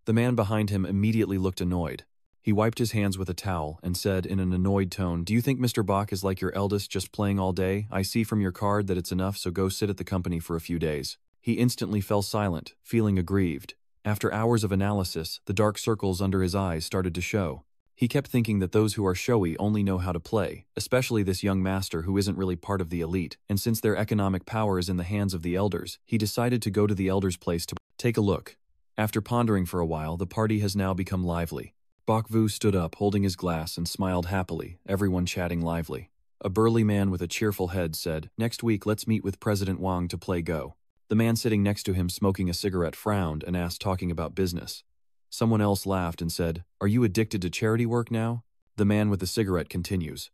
The man behind him immediately looked annoyed. He wiped his hands with a towel and said in an annoyed tone, Do you think Mr. Bak is like your eldest, just playing all day? I see from your card that it's enough, so go sit at the company for a few days. He instantly fell silent, feeling aggrieved. After hours of analysis, the dark circles under his eyes started to show. He kept thinking that those who are showy only know how to play, especially this young master who isn't really part of the elite, and since their economic power is in the hands of the elders, he decided to go to the elders' place to take a look. After pondering for a while, the party has now become lively. Bakvu stood up, holding his glass, and smiled happily, everyone chatting lively. A burly man with a cheerful head said, Next week let's meet with President Wang to play Go. The man sitting next to him smoking a cigarette frowned and asked, talking about business. Someone else laughed and said, Are you addicted to charity work now? The man with the cigarette continues.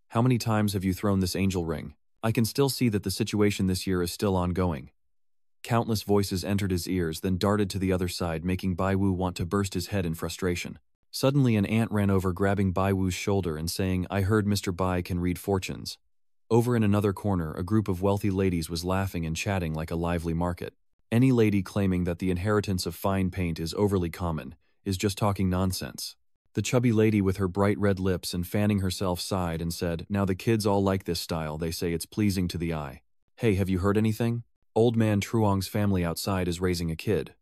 How many times have you thrown this angel ring? I can still see that the situation this year is still ongoing. Countless voices entered his ears, then darted to the other side, making Baiwu want to burst his head in frustration. Suddenly an ant ran over, grabbing Baiwu's shoulder and saying, I heard Mr. Bai can read fortunes. Over in another corner, a group of wealthy ladies was laughing and chatting like a lively market. Any lady claiming that the inheritance of fine paint is overly common is just talking nonsense. The chubby lady with her bright red lips and fanning herself sighed and said, Now the kids all like this style, they say it's pleasing to the eye. Hey, have you heard anything? Old man Truong's family outside is raising a kid.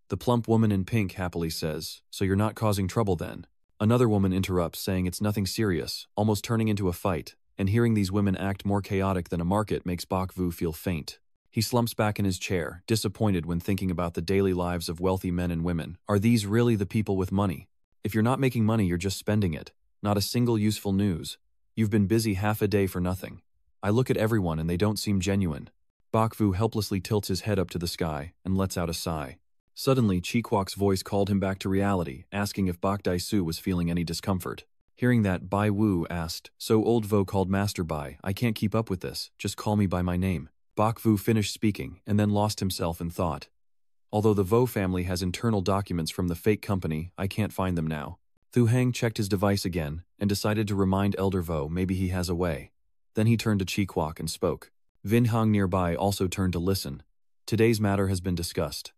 The plump woman in pink happily says, So you're not causing trouble then? Another woman interrupts, saying it's nothing serious, almost turning into a fight. and hearing these women act more chaotic than a market makes Bok Vu feel faint. He slumps back in his chair, disappointed when thinking about the daily lives of wealthy men and women. Are these really the people with money? If you're not making money, you're just spending it. Not a single useful news. You've been busy half a day for nothing. I look at everyone and they don't seem genuine. Bok Vu helplessly tilts his head up to the sky and lets out a sigh. Suddenly, Chi Kwok's voice called him back to reality, asking if Bok Dai-su was feeling any discomfort. Hearing that, Bai Wu asked, "So old Vo called Master Bai, I can't keep up with this, just call me by my name." Bok Vu finished speaking and then lost himself in thought. Although the Vo family has internal documents from the fake company, I can't find them now. Thu Hang checked his device again and decided to remind Elder Vo maybe he has a way. Then he turned to Chi Kwok and spoke. Vin Hong nearby also turned to listen. Today's matter has been discussed.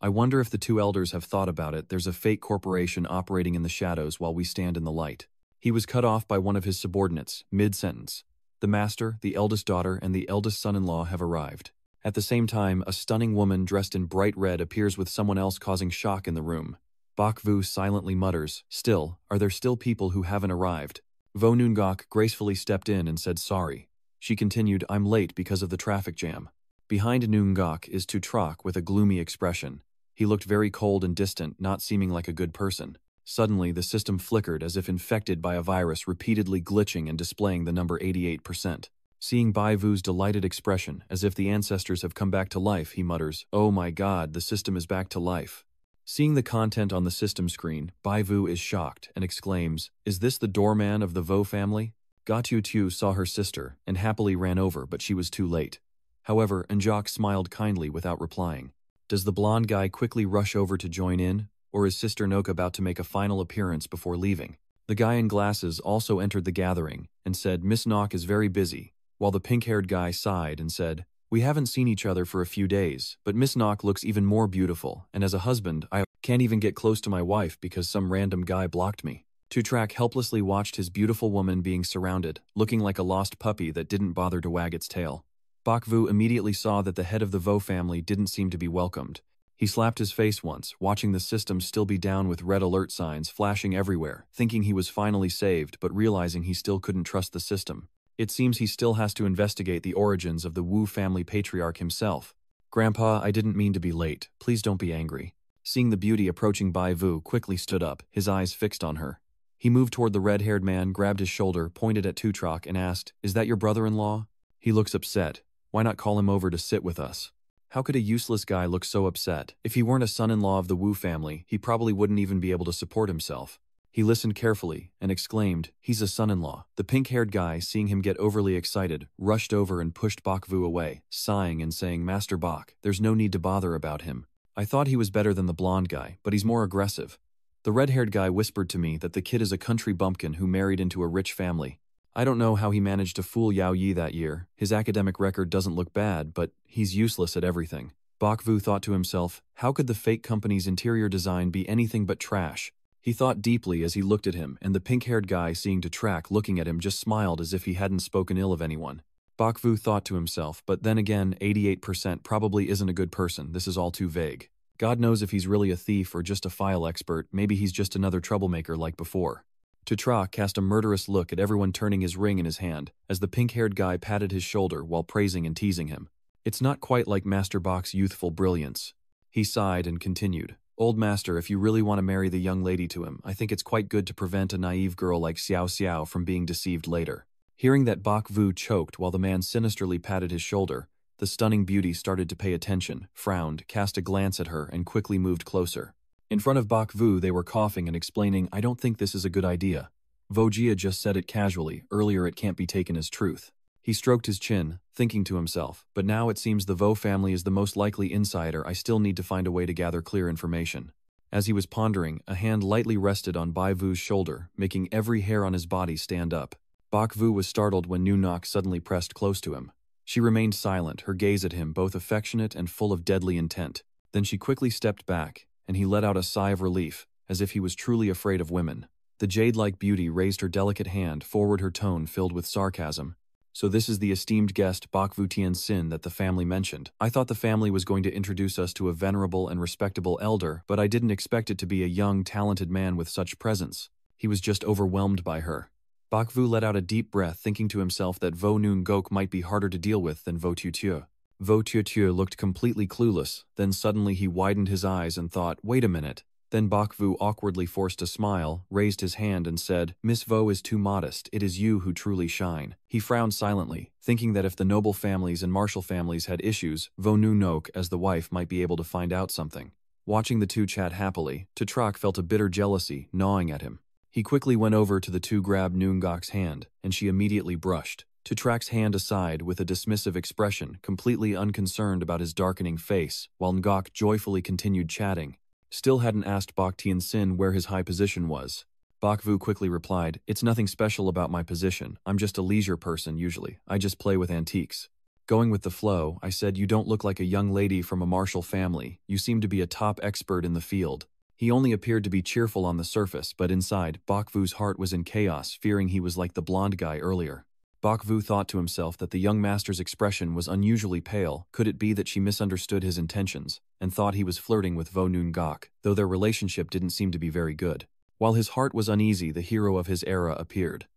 I wonder if the two elders have thought about it. There's a fake corporation operating in the shadows while we stand in the light. He was cut off by one of his subordinates, mid-sentence. The master, the eldest daughter, and the eldest son-in-law have arrived. At the same time, a stunning woman dressed in bright red appears with someone else, causing shock in the room. Bok Vu silently mutters, "Still, are there still people who haven't arrived?" Vo Noongok gracefully stepped in and said sorry. She continued, "I'm late because of the traffic jam." Behind Noongok is Tu Trak with a gloomy expression. He looked very cold and distant, not seeming like a good person. Suddenly, the system flickered as if infected by a virus, repeatedly glitching and displaying the number 88%. Seeing Bai Vu's delighted expression, as if the ancestors have come back to life, he mutters, "Oh my god, the system is back to life." Seeing the content on the system screen, Bai Vu is shocked and exclaims, "Is this the doorman of the Vo family?" Gatu Tu saw her sister and happily ran over, but she was too late. However, Njok smiled kindly without replying. Does the blonde guy quickly rush over to join in, or is Sister Nok about to make a final appearance before leaving? The guy in glasses also entered the gathering and said, "Miss Nok is very busy," while the pink-haired guy sighed and said, "We haven't seen each other for a few days, but Miss Nok looks even more beautiful, and as a husband, I can't even get close to my wife because some random guy blocked me." Tu Trak helplessly watched his beautiful woman being surrounded, looking like a lost puppy that didn't bother to wag its tail. Bok Vu immediately saw that the head of the Vo family didn't seem to be welcomed. He slapped his face once, watching the system still be down with red alert signs flashing everywhere, thinking he was finally saved but realizing he still couldn't trust the system. It seems he still has to investigate the origins of the Wu family patriarch himself. "Grandpa, I didn't mean to be late. Please don't be angry." Seeing the beauty approaching, Bai Vu quickly stood up, his eyes fixed on her. He moved toward the red-haired man, grabbed his shoulder, pointed at Tu Trak, and asked, "Is that your brother-in-law?" He looks upset. Why not call him over to sit with us? How could a useless guy look so upset? If he weren't a son-in-law of the Wu family, he probably wouldn't even be able to support himself. He listened carefully and exclaimed, "He's a son-in-law." The pink-haired guy, seeing him get overly excited, rushed over and pushed Bok Vu away, sighing and saying, "Master Bok, there's no need to bother about him. I thought he was better than the blonde guy, but he's more aggressive. The red-haired guy whispered to me that the kid is a country bumpkin who married into a rich family. I don't know how he managed to fool Yao Yi that year. His academic record doesn't look bad, but he's useless at everything." Bok Vu thought to himself, how could the fake company's interior design be anything but trash? He thought deeply as he looked at him, and the pink-haired guy, seeing Tu Trak looking at him, just smiled as if he hadn't spoken ill of anyone. Bok Vu thought to himself, but then again, 88% probably isn't a good person. This is all too vague. God knows if he's really a thief or just a file expert. Maybe he's just another troublemaker like before. Tu Trak cast a murderous look at everyone, turning his ring in his hand, as the pink-haired guy patted his shoulder while praising and teasing him. It's not quite like Master Bok's youthful brilliance. He sighed and continued, "Old Master, if you really want to marry the young lady to him, I think it's quite good to prevent a naive girl like Xiao Xiao from being deceived later." Hearing that, Bok Vu choked while the man sinisterly patted his shoulder. The stunning beauty started to pay attention, frowned, cast a glance at her, and quickly moved closer. In front of Bok Vu, they were coughing and explaining, "I don't think this is a good idea. Vojia just said it casually, earlier it can't be taken as truth." He stroked his chin, thinking to himself, but now it seems the Vo family is the most likely insider. I still need to find a way to gather clear information. As he was pondering, a hand lightly rested on Bai Vu's shoulder, making every hair on his body stand up. Bok Vu was startled when Nu Nok suddenly pressed close to him. She remained silent, her gaze at him both affectionate and full of deadly intent. Then she quickly stepped back, and he let out a sigh of relief, as if he was truly afraid of women. The jade-like beauty raised her delicate hand forward, her tone filled with sarcasm. "So this is the esteemed guest Bok Vu Tien Sin that the family mentioned. I thought the family was going to introduce us to a venerable and respectable elder, but I didn't expect it to be a young, talented man with such presence." He was just overwhelmed by her. Bakvu let out a deep breath, thinking to himself that Vo Noon Gok might be harder to deal with than Vo Tutu. Vo Tutu looked completely clueless, then suddenly he widened his eyes and thought, wait a minute. Then Bakvu awkwardly forced a smile, raised his hand and said, Miss Vo is too modest, it is you who truly shine. He frowned silently, thinking that if the noble families and martial families had issues, Vo Noon Nok as the wife might be able to find out something. Watching the two chat happily, Tutrak felt a bitter jealousy gnawing at him. He quickly went over to the two, grabbed Noongok's hand, and she immediately brushed Tutrak's hand aside with a dismissive expression, completely unconcerned about his darkening face, while Ngok joyfully continued chatting. Still hadn't asked Bok Tien Sin where his high position was. Bakvu quickly replied, it's nothing special about my position, I'm just a leisure person usually, I just play with antiques. Going with the flow, I said, you don't look like a young lady from a martial family, you seem to be a top expert in the field. He only appeared to be cheerful on the surface, but inside, Bakvu's heart was in chaos, fearing he was like the blonde guy earlier. Bakvu thought to himself that the young master's expression was unusually pale. Could it be that she misunderstood his intentions, and thought he was flirting with Vo Noon Gok, though their relationship didn't seem to be very good? While his heart was uneasy, the hero of his era appeared.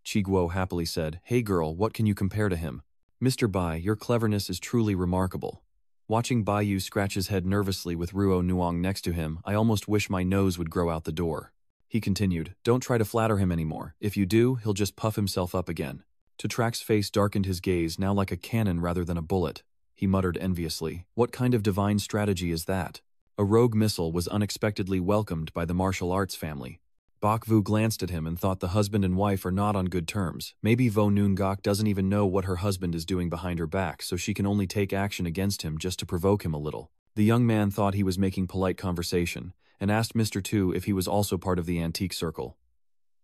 Chiguo happily said, hey girl, what can you compare to him? Mr. Bai, your cleverness is truly remarkable. Watching Baiyu scratch his head nervously with Ruo Nuong next to him, I almost wish my nose would grow out the door. He continued, don't try to flatter him anymore. If you do, he'll just puff himself up again. Tutrak's face darkened, his gaze now like a cannon rather than a bullet. He muttered enviously, what kind of divine strategy is that? A rogue missile was unexpectedly welcomed by the martial arts family. Bakvu glanced at him and thought the husband and wife are not on good terms. Maybe Vo Noon Gok doesn't even know what her husband is doing behind her back, so she can only take action against him just to provoke him a little. The young man thought he was making polite conversation, and asked Mr. Tu if he was also part of the antique circle.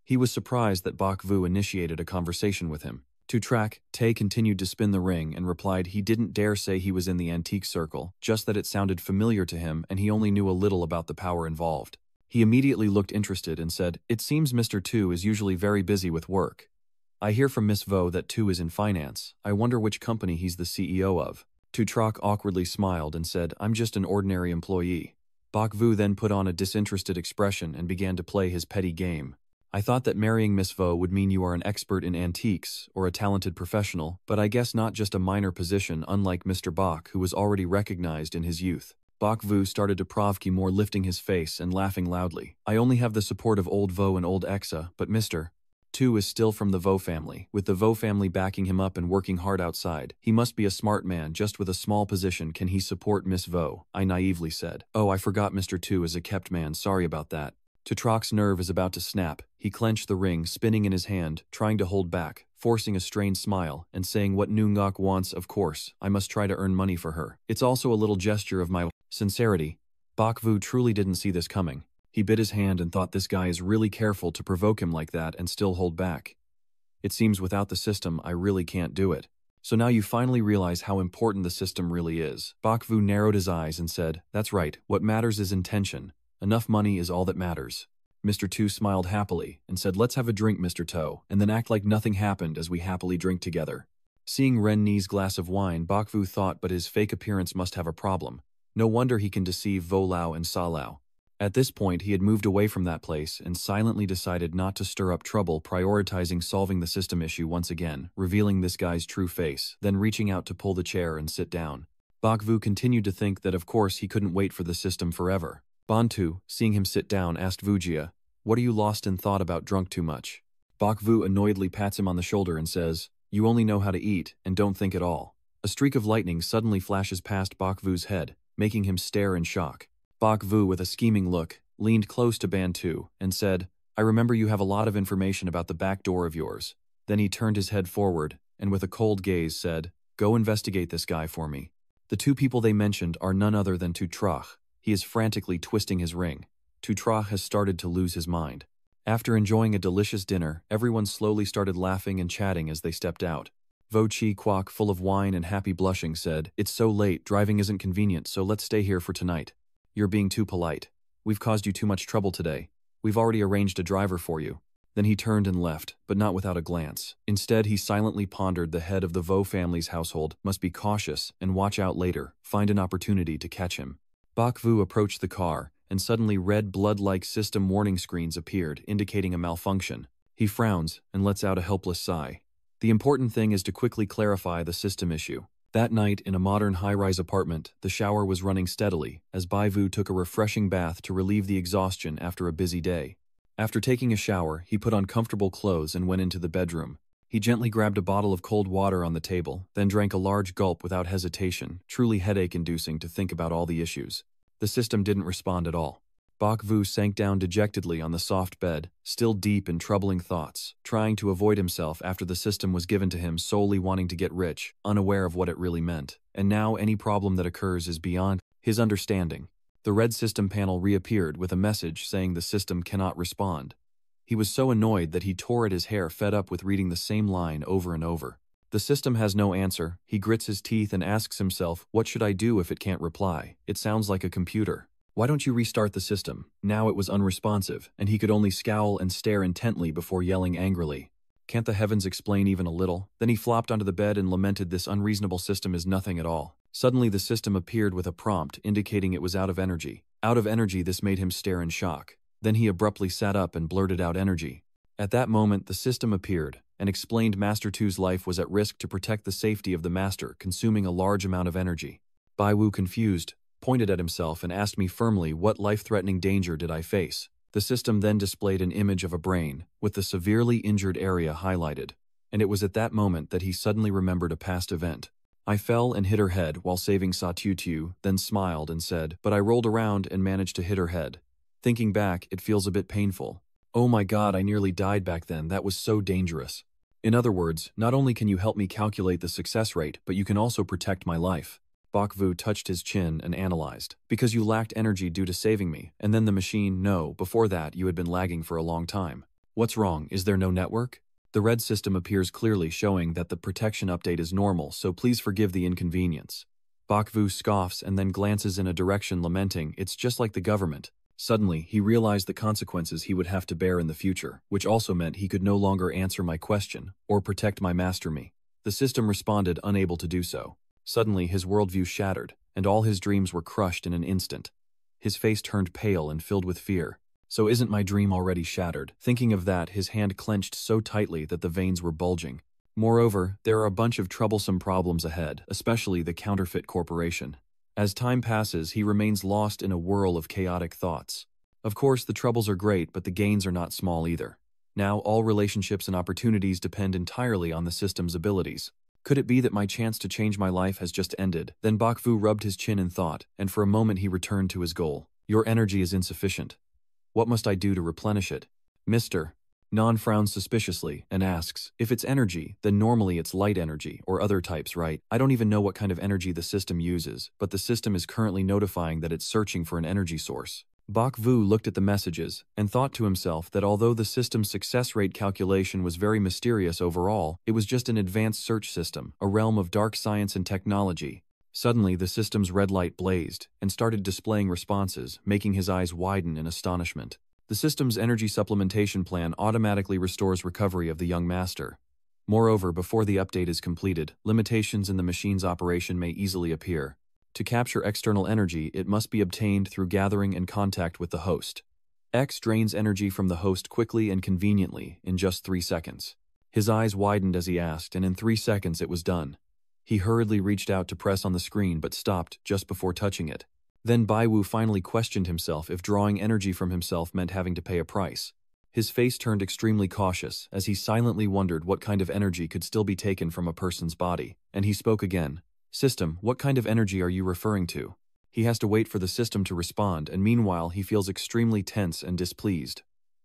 He was surprised that Bakvu initiated a conversation with him. Tutrak, Tay continued to spin the ring and replied he didn't dare say he was in the antique circle, just that it sounded familiar to him and he only knew a little about the power involved. He immediately looked interested and said, it seems Mr. Tu is usually very busy with work. I hear from Miss Vo that Tu is in finance. I wonder which company he's the CEO of. Tutrak awkwardly smiled and said, I'm just an ordinary employee. Bakvu then put on a disinterested expression and began to play his petty game. I thought that marrying Miss Vo would mean you are an expert in antiques or a talented professional, but I guess not just a minor position unlike Mr. Bok, who was already recognized in his youth. Bakvu started to provoke more, lifting his face and laughing loudly. I only have the support of old Vo and old Exa, but Mr. Tu is still from the Vo family, with the Vo family backing him up and working hard outside. He must be a smart man. Just with a small position can he support Miss Vo, I naively said. Oh, I forgot Mr. Tu is a kept man, sorry about that. Tutrak's nerve is about to snap. He clenched the ring, spinning in his hand, trying to hold back, forcing a strained smile, and saying what Noongok wants, of course, I must try to earn money for her. It's also a little gesture of my sincerity. Bakvu truly didn't see this coming. He bit his hand and thought this guy is really careful to provoke him like that and still hold back. It seems without the system I really can't do it. So now you finally realize how important the system really is. Bakvu narrowed his eyes and said, that's right, what matters is intention. Enough money is all that matters. Mr. Tu smiled happily and said, let's have a drink, Mr. To, and then act like nothing happened as we happily drink together. Seeing Ren Ni's glass of wine, Bakvu thought, but his fake appearance must have a problem. No wonder he can deceive Vo Lao and Sa Lao. At this point, he had moved away from that place and silently decided not to stir up trouble, prioritizing solving the system issue once again, revealing this guy's true face, then reaching out to pull the chair and sit down. Bakvu continued to think that of course he couldn't wait for the system forever. Bantu, seeing him sit down, asked Vujia, what are you lost in thought about, drunk too much? Bakvu annoyedly pats him on the shoulder and says, you only know how to eat and don't think at all. A streak of lightning suddenly flashes past Bakvu's head, making him stare in shock. Bakvu, with a scheming look, leaned close to Bantu and said, I remember you have a lot of information about the back door of yours. Then he turned his head forward and with a cold gaze said, go investigate this guy for me. The two people they mentioned are none other than Tutrach. He is frantically twisting his ring. Tutrach has started to lose his mind. After enjoying a delicious dinner, everyone slowly started laughing and chatting as they stepped out. Vo Chi Kwok, full of wine and happy blushing, said, it's so late, driving isn't convenient, so let's stay here for tonight. You're being too polite. We've caused you too much trouble today. We've already arranged a driver for you. Then he turned and left, but not without a glance. Instead, he silently pondered the head of the Vo family's household, must be cautious and watch out later, find an opportunity to catch him. Bakvu approached the car, and suddenly red blood-like system warning screens appeared, indicating a malfunction. He frowns and lets out a helpless sigh. The important thing is to quickly clarify the system issue. That night, in a modern high-rise apartment, the shower was running steadily as Baivu took a refreshing bath to relieve the exhaustion after a busy day. After taking a shower, he put on comfortable clothes and went into the bedroom. He gently grabbed a bottle of cold water on the table, then drank a large gulp without hesitation, truly headache-inducing to think about all the issues. The system didn't respond at all. Bakvu sank down dejectedly on the soft bed, still deep in troubling thoughts, trying to avoid himself after the system was given to him solely wanting to get rich, unaware of what it really meant. And now any problem that occurs is beyond his understanding. The red system panel reappeared with a message saying the system cannot respond. He was so annoyed that he tore at his hair, fed up with reading the same line over and over. The system has no answer. He grits his teeth and asks himself, what should I do if it can't reply? It sounds like a computer. Why don't you restart the system? Now it was unresponsive, and he could only scowl and stare intently before yelling angrily. Can't the heavens explain even a little? Then he flopped onto the bed and lamented this unreasonable system is nothing at all. Suddenly the system appeared with a prompt indicating it was out of energy. Out of energy, this made him stare in shock. Then he abruptly sat up and blurted out energy. At that moment, the system appeared and explained Master Tu's life was at risk to protect the safety of the Master, consuming a large amount of energy. Baiwu, confused, pointed at himself and asked me firmly what life-threatening danger did I face. The system then displayed an image of a brain, with the severely injured area highlighted. And it was at that moment that he suddenly remembered a past event. I fell and hit her head while saving Sa-Tu-Tu, then smiled and said, but I rolled around and managed to hit her head. Thinking back, it feels a bit painful. Oh my god, I nearly died back then, that was so dangerous. In other words, not only can you help me calculate the success rate, but you can also protect my life. Bakvu touched his chin and analyzed. Because you lacked energy due to saving me, and then the machine, no, before that you had been lagging for a long time. What's wrong, is there no network? The red system appears clearly showing that the protection update is normal, so please forgive the inconvenience. Bakvu scoffs and then glances in a direction lamenting, it's just like the government. Suddenly, he realized the consequences he would have to bear in the future, which also meant he could no longer answer my question, or protect my master me. The system responded, unable to do so. Suddenly, his worldview shattered, and all his dreams were crushed in an instant. His face turned pale and filled with fear. So isn't my dream already shattered? Thinking of that, his hand clenched so tightly that the veins were bulging. Moreover, there are a bunch of troublesome problems ahead, especially the counterfeit corporation. As time passes, he remains lost in a whirl of chaotic thoughts. Of course, the troubles are great, but the gains are not small either. Now, all relationships and opportunities depend entirely on the system's abilities. Could it be that my chance to change my life has just ended? Then Bakvu rubbed his chin in thought, and for a moment he returned to his goal. Your energy is insufficient. What must I do to replenish it? Mr. Non frowns suspiciously and asks, if it's energy, then normally it's light energy or other types, right? I don't even know what kind of energy the system uses, but the system is currently notifying that it's searching for an energy source. Bakvu looked at the messages and thought to himself that although the system's success rate calculation was very mysterious overall, it was just an advanced search system, a realm of dark science and technology. Suddenly, the system's red light blazed and started displaying responses, making his eyes widen in astonishment. The system's energy supplementation plan automatically restores recovery of the young master. Moreover, before the update is completed, limitations in the machine's operation may easily appear. To capture external energy, it must be obtained through gathering and contact with the host. X drains energy from the host quickly and conveniently, in just 3 seconds. His eyes widened as he asked, and in 3 seconds it was done. He hurriedly reached out to press on the screen but stopped just before touching it. Then Baiwu finally questioned himself if drawing energy from himself meant having to pay a price. His face turned extremely cautious as he silently wondered what kind of energy could still be taken from a person's body, and he spoke again. System, what kind of energy are you referring to? He has to wait for the system to respond, and meanwhile he feels extremely tense and displeased.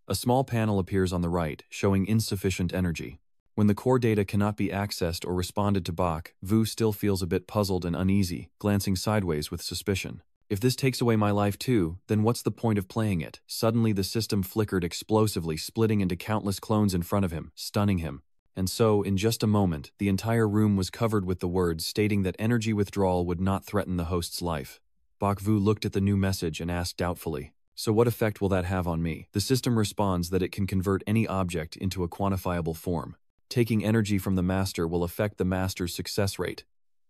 A small panel appears on the right, showing insufficient energy. When the core data cannot be accessed or responded to, Bakvu still feels a bit puzzled and uneasy, glancing sideways with suspicion. If this takes away my life too, then what's the point of playing it? Suddenly the system flickered explosively, splitting into countless clones in front of him, stunning him. And so, in just a moment, the entire room was covered with the words stating that energy withdrawal would not threaten the host's life. Bakvu looked at the new message and asked doubtfully, so what effect will that have on me? The system responds that it can convert any object into a quantifiable form. Taking energy from the master will affect the master's success rate.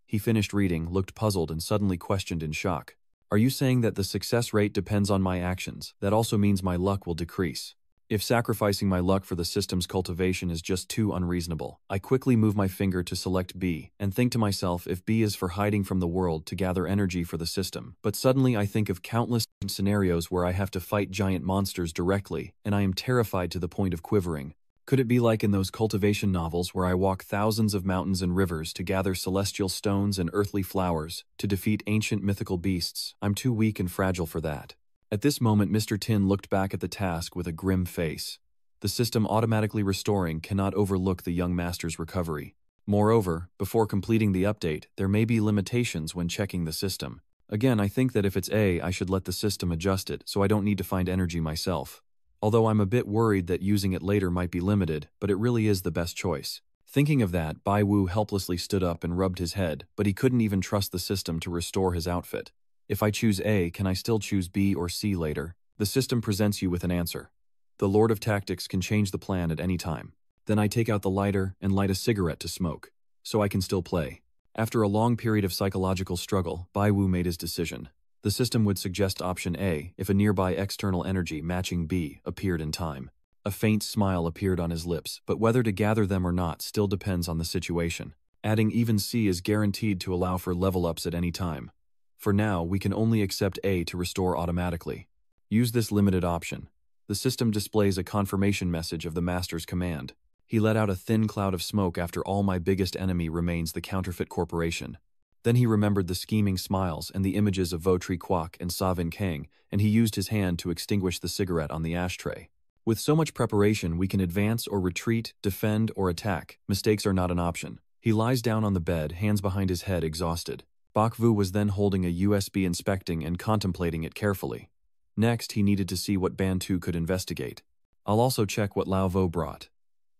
He finished reading, looked puzzled, and suddenly questioned in shock. Are you saying that the success rate depends on my actions? That also means my luck will decrease. If sacrificing my luck for the system's cultivation is just too unreasonable, I quickly move my finger to select B and think to myself if B is for hiding from the world to gather energy for the system. But suddenly I think of countless scenarios where I have to fight giant monsters directly, and I am terrified to the point of quivering. Could it be like in those cultivation novels where I walk thousands of mountains and rivers to gather celestial stones and earthly flowers, to defeat ancient mythical beasts? I'm too weak and fragile for that. At this moment, Mr. Tin looked back at the task with a grim face. The system automatically restoring cannot overlook the young master's recovery. Moreover, before completing the update, there may be limitations when checking the system. Again, I think that if it's A, I should let the system adjust it so I don't need to find energy myself. Although I'm a bit worried that using it later might be limited, but it really is the best choice. Thinking of that, Bai Wu helplessly stood up and rubbed his head, but he couldn't even trust the system to restore his outfit. If I choose A, can I still choose B or C later? The system presents you with an answer. The Lord of Tactics can change the plan at any time. Then I take out the lighter and light a cigarette to smoke, so I can still play. After a long period of psychological struggle, Bai Wu made his decision. The system would suggest option A if a nearby external energy matching B appeared in time. A faint smile appeared on his lips, but whether to gather them or not still depends on the situation. Adding even C is guaranteed to allow for level-ups at any time. For now, we can only accept A to restore automatically. Use this limited option. The system displays a confirmation message of the master's command. He let out a thin cloud of smoke after all my biggest enemy remains the counterfeit corporation. Then he remembered the scheming smiles and the images of Vo Tri Quoc and Sa Vin Kang, and he used his hand to extinguish the cigarette on the ashtray. With so much preparation, we can advance or retreat, defend or attack. Mistakes are not an option. He lies down on the bed, hands behind his head, exhausted. Bak Vu was then holding a USB inspecting and contemplating it carefully. Next, he needed to see what Bantu could investigate. I'll also check what Lao Vo brought.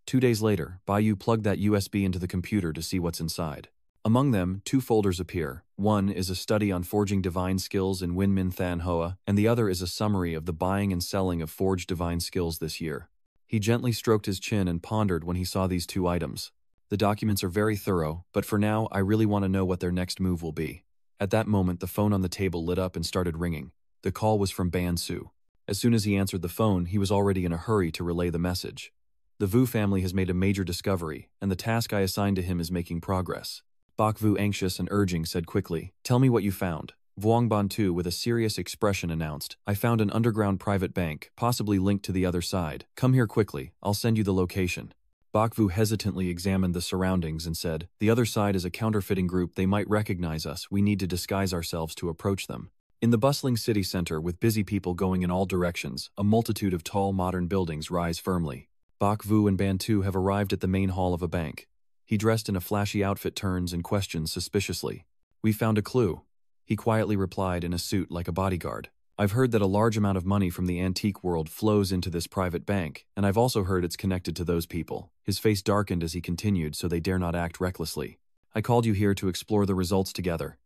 2 days later, Bai plugged that USB into the computer to see what's inside. Among them, 2 folders appear. One is a study on forging divine skills in Winmin Than Hoa, and the other is a summary of the buying and selling of forged divine skills this year. He gently stroked his chin and pondered when he saw these 2 items. The documents are very thorough, but for now, I really want to know what their next move will be. At that moment, the phone on the table lit up and started ringing. The call was from Ban Su. As soon as he answered the phone, he was already in a hurry to relay the message. The Vu family has made a major discovery, and the task I assigned to him is making progress. Bak Vu, anxious and urging, said quickly, "Tell me what you found." Vuong Bantu, with a serious expression, announced, "I found an underground private bank, possibly linked to the other side. Come here quickly, I'll send you the location." Bak Vu hesitantly examined the surroundings and said, "The other side is a counterfeiting group. They might recognize us. We need to disguise ourselves to approach them." In the bustling city center, with busy people going in all directions, a multitude of tall modern buildings rise firmly. Bak Vu and Bantu have arrived at the main hall of a bank. He, dressed in a flashy outfit, turns and questions suspiciously. "We found a clue," he quietly replied, in a suit like a bodyguard. "I've heard that a large amount of money from the antique world flows into this private bank, and I've also heard it's connected to those people." His face darkened as he continued, "So they dare not act recklessly. I called you here to explore the results together."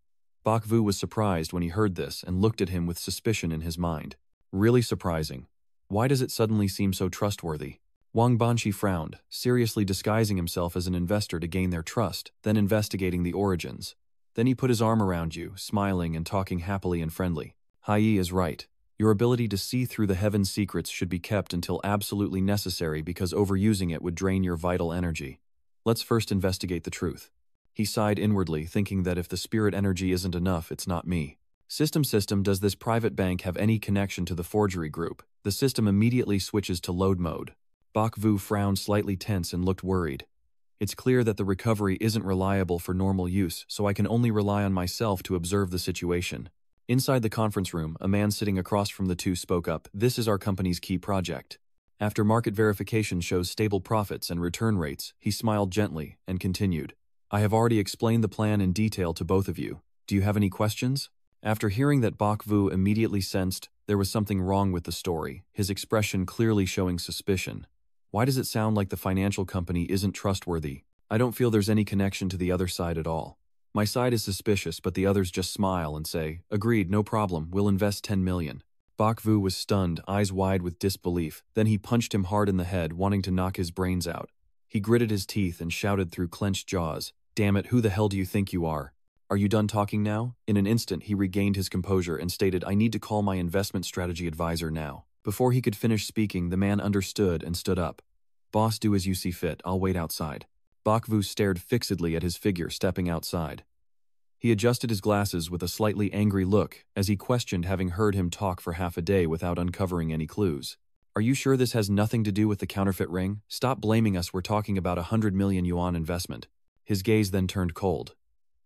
Bak Vu was surprised when he heard this and looked at him with suspicion in his mind. Really surprising. Why does it suddenly seem so trustworthy? Wang Banqi frowned, seriously disguising himself as an investor to gain their trust, then investigating the origins. Then he put his arm around you, smiling and talking happily and friendly. "Hai is right. Your ability to see through the heaven's secrets should be kept until absolutely necessary, because overusing it would drain your vital energy. Let's first investigate the truth." He sighed inwardly, thinking that if the spirit energy isn't enough, it's not me. System, does this private bank have any connection to the forgery group? The system immediately switches to load mode. Bak Vu frowned, slightly tense, and looked worried. "It's clear that the recovery isn't reliable for normal use, so I can only rely on myself to observe the situation." Inside the conference room, a man sitting across from the 2 spoke up. "This is our company's key project. After market verification shows stable profits and return rates," he smiled gently and continued, "I have already explained the plan in detail to both of you. Do you have any questions?" After hearing that, Bak Vu immediately sensed there was something wrong with the story, his expression clearly showing suspicion. "Why does it sound like the financial company isn't trustworthy? I don't feel there's any connection to the other side at all. My side is suspicious, but the others just smile and say, 'Agreed, no problem, we'll invest 10 million. Bak Vu was stunned, eyes wide with disbelief. Then he punched him hard in the head, wanting to knock his brains out. He gritted his teeth and shouted through clenched jaws, "Damn it, who the hell do you think you are? Are you done talking now?" In an instant, he regained his composure and stated, "I need to call my investment strategy advisor now." Before he could finish speaking, the man understood and stood up. Boss, do as you see fit, I'll wait outside. Bakvu stared fixedly at his figure stepping outside. He adjusted his glasses with a slightly angry look as he questioned having heard him talk for half a day without uncovering any clues. Are you sure this has nothing to do with the counterfeit ring? Stop blaming us, we're talking about 100 million yuan investment. His gaze then turned cold.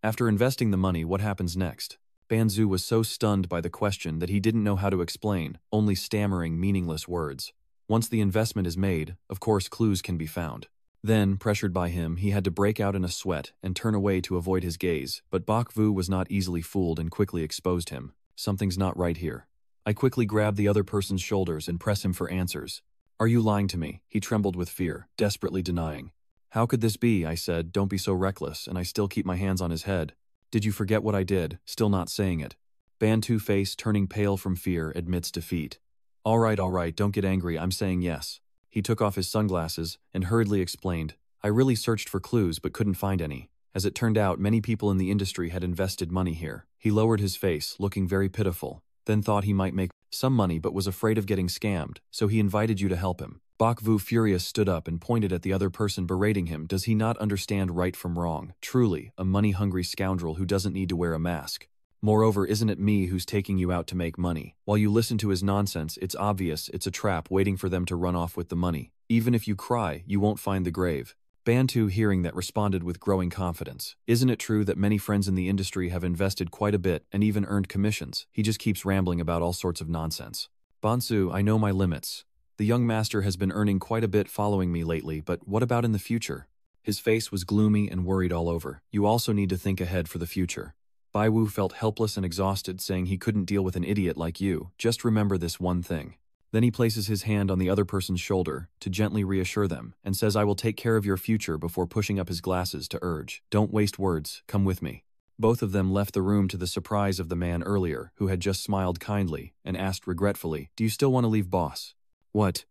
After investing the money, what happens next? Banzu was so stunned by the question that he didn't know how to explain, only stammering meaningless words. Once the investment is made, of course clues can be found. Then, pressured by him, he had to break out in a sweat and turn away to avoid his gaze, but Bakvu was not easily fooled and quickly exposed him. Something's not right here. I quickly grabbed the other person's shoulders and press him for answers. Are you lying to me? He trembled with fear, desperately denying. How could this be? I said, don't be so reckless, and I still keep my hands on his head. Did you forget what I did? Still not saying it. Bantu face, turning pale from fear, admits defeat. All right, don't get angry, I'm saying yes. He took off his sunglasses and hurriedly explained, I really searched for clues but couldn't find any. As it turned out, many people in the industry had invested money here. He lowered his face, looking very pitiful, then thought he might make some money but was afraid of getting scammed, so he invited you to help him. Bakvu, furious, stood up and pointed at the other person, berating him. Does he not understand right from wrong? Truly, a money-hungry scoundrel who doesn't need to wear a mask. Moreover, isn't it me who's taking you out to make money? While you listen to his nonsense, it's obvious it's a trap waiting for them to run off with the money. Even if you cry, you won't find the grave. Bantu, hearing that, responded with growing confidence. Isn't it true that many friends in the industry have invested quite a bit and even earned commissions? He just keeps rambling about all sorts of nonsense. Bansu, I know my limits. The young master has been earning quite a bit following me lately, but what about in the future? His face was gloomy and worried all over. You also need to think ahead for the future. Baiwu felt helpless and exhausted, saying he couldn't deal with an idiot like you. Just remember this one thing. Then he places his hand on the other person's shoulder to gently reassure them and says, I will take care of your future, before pushing up his glasses to urge. Don't waste words, come with me. Both of them left the room to the surprise of the man earlier, who had just smiled kindly and asked regretfully, do you still want to leave, boss? What?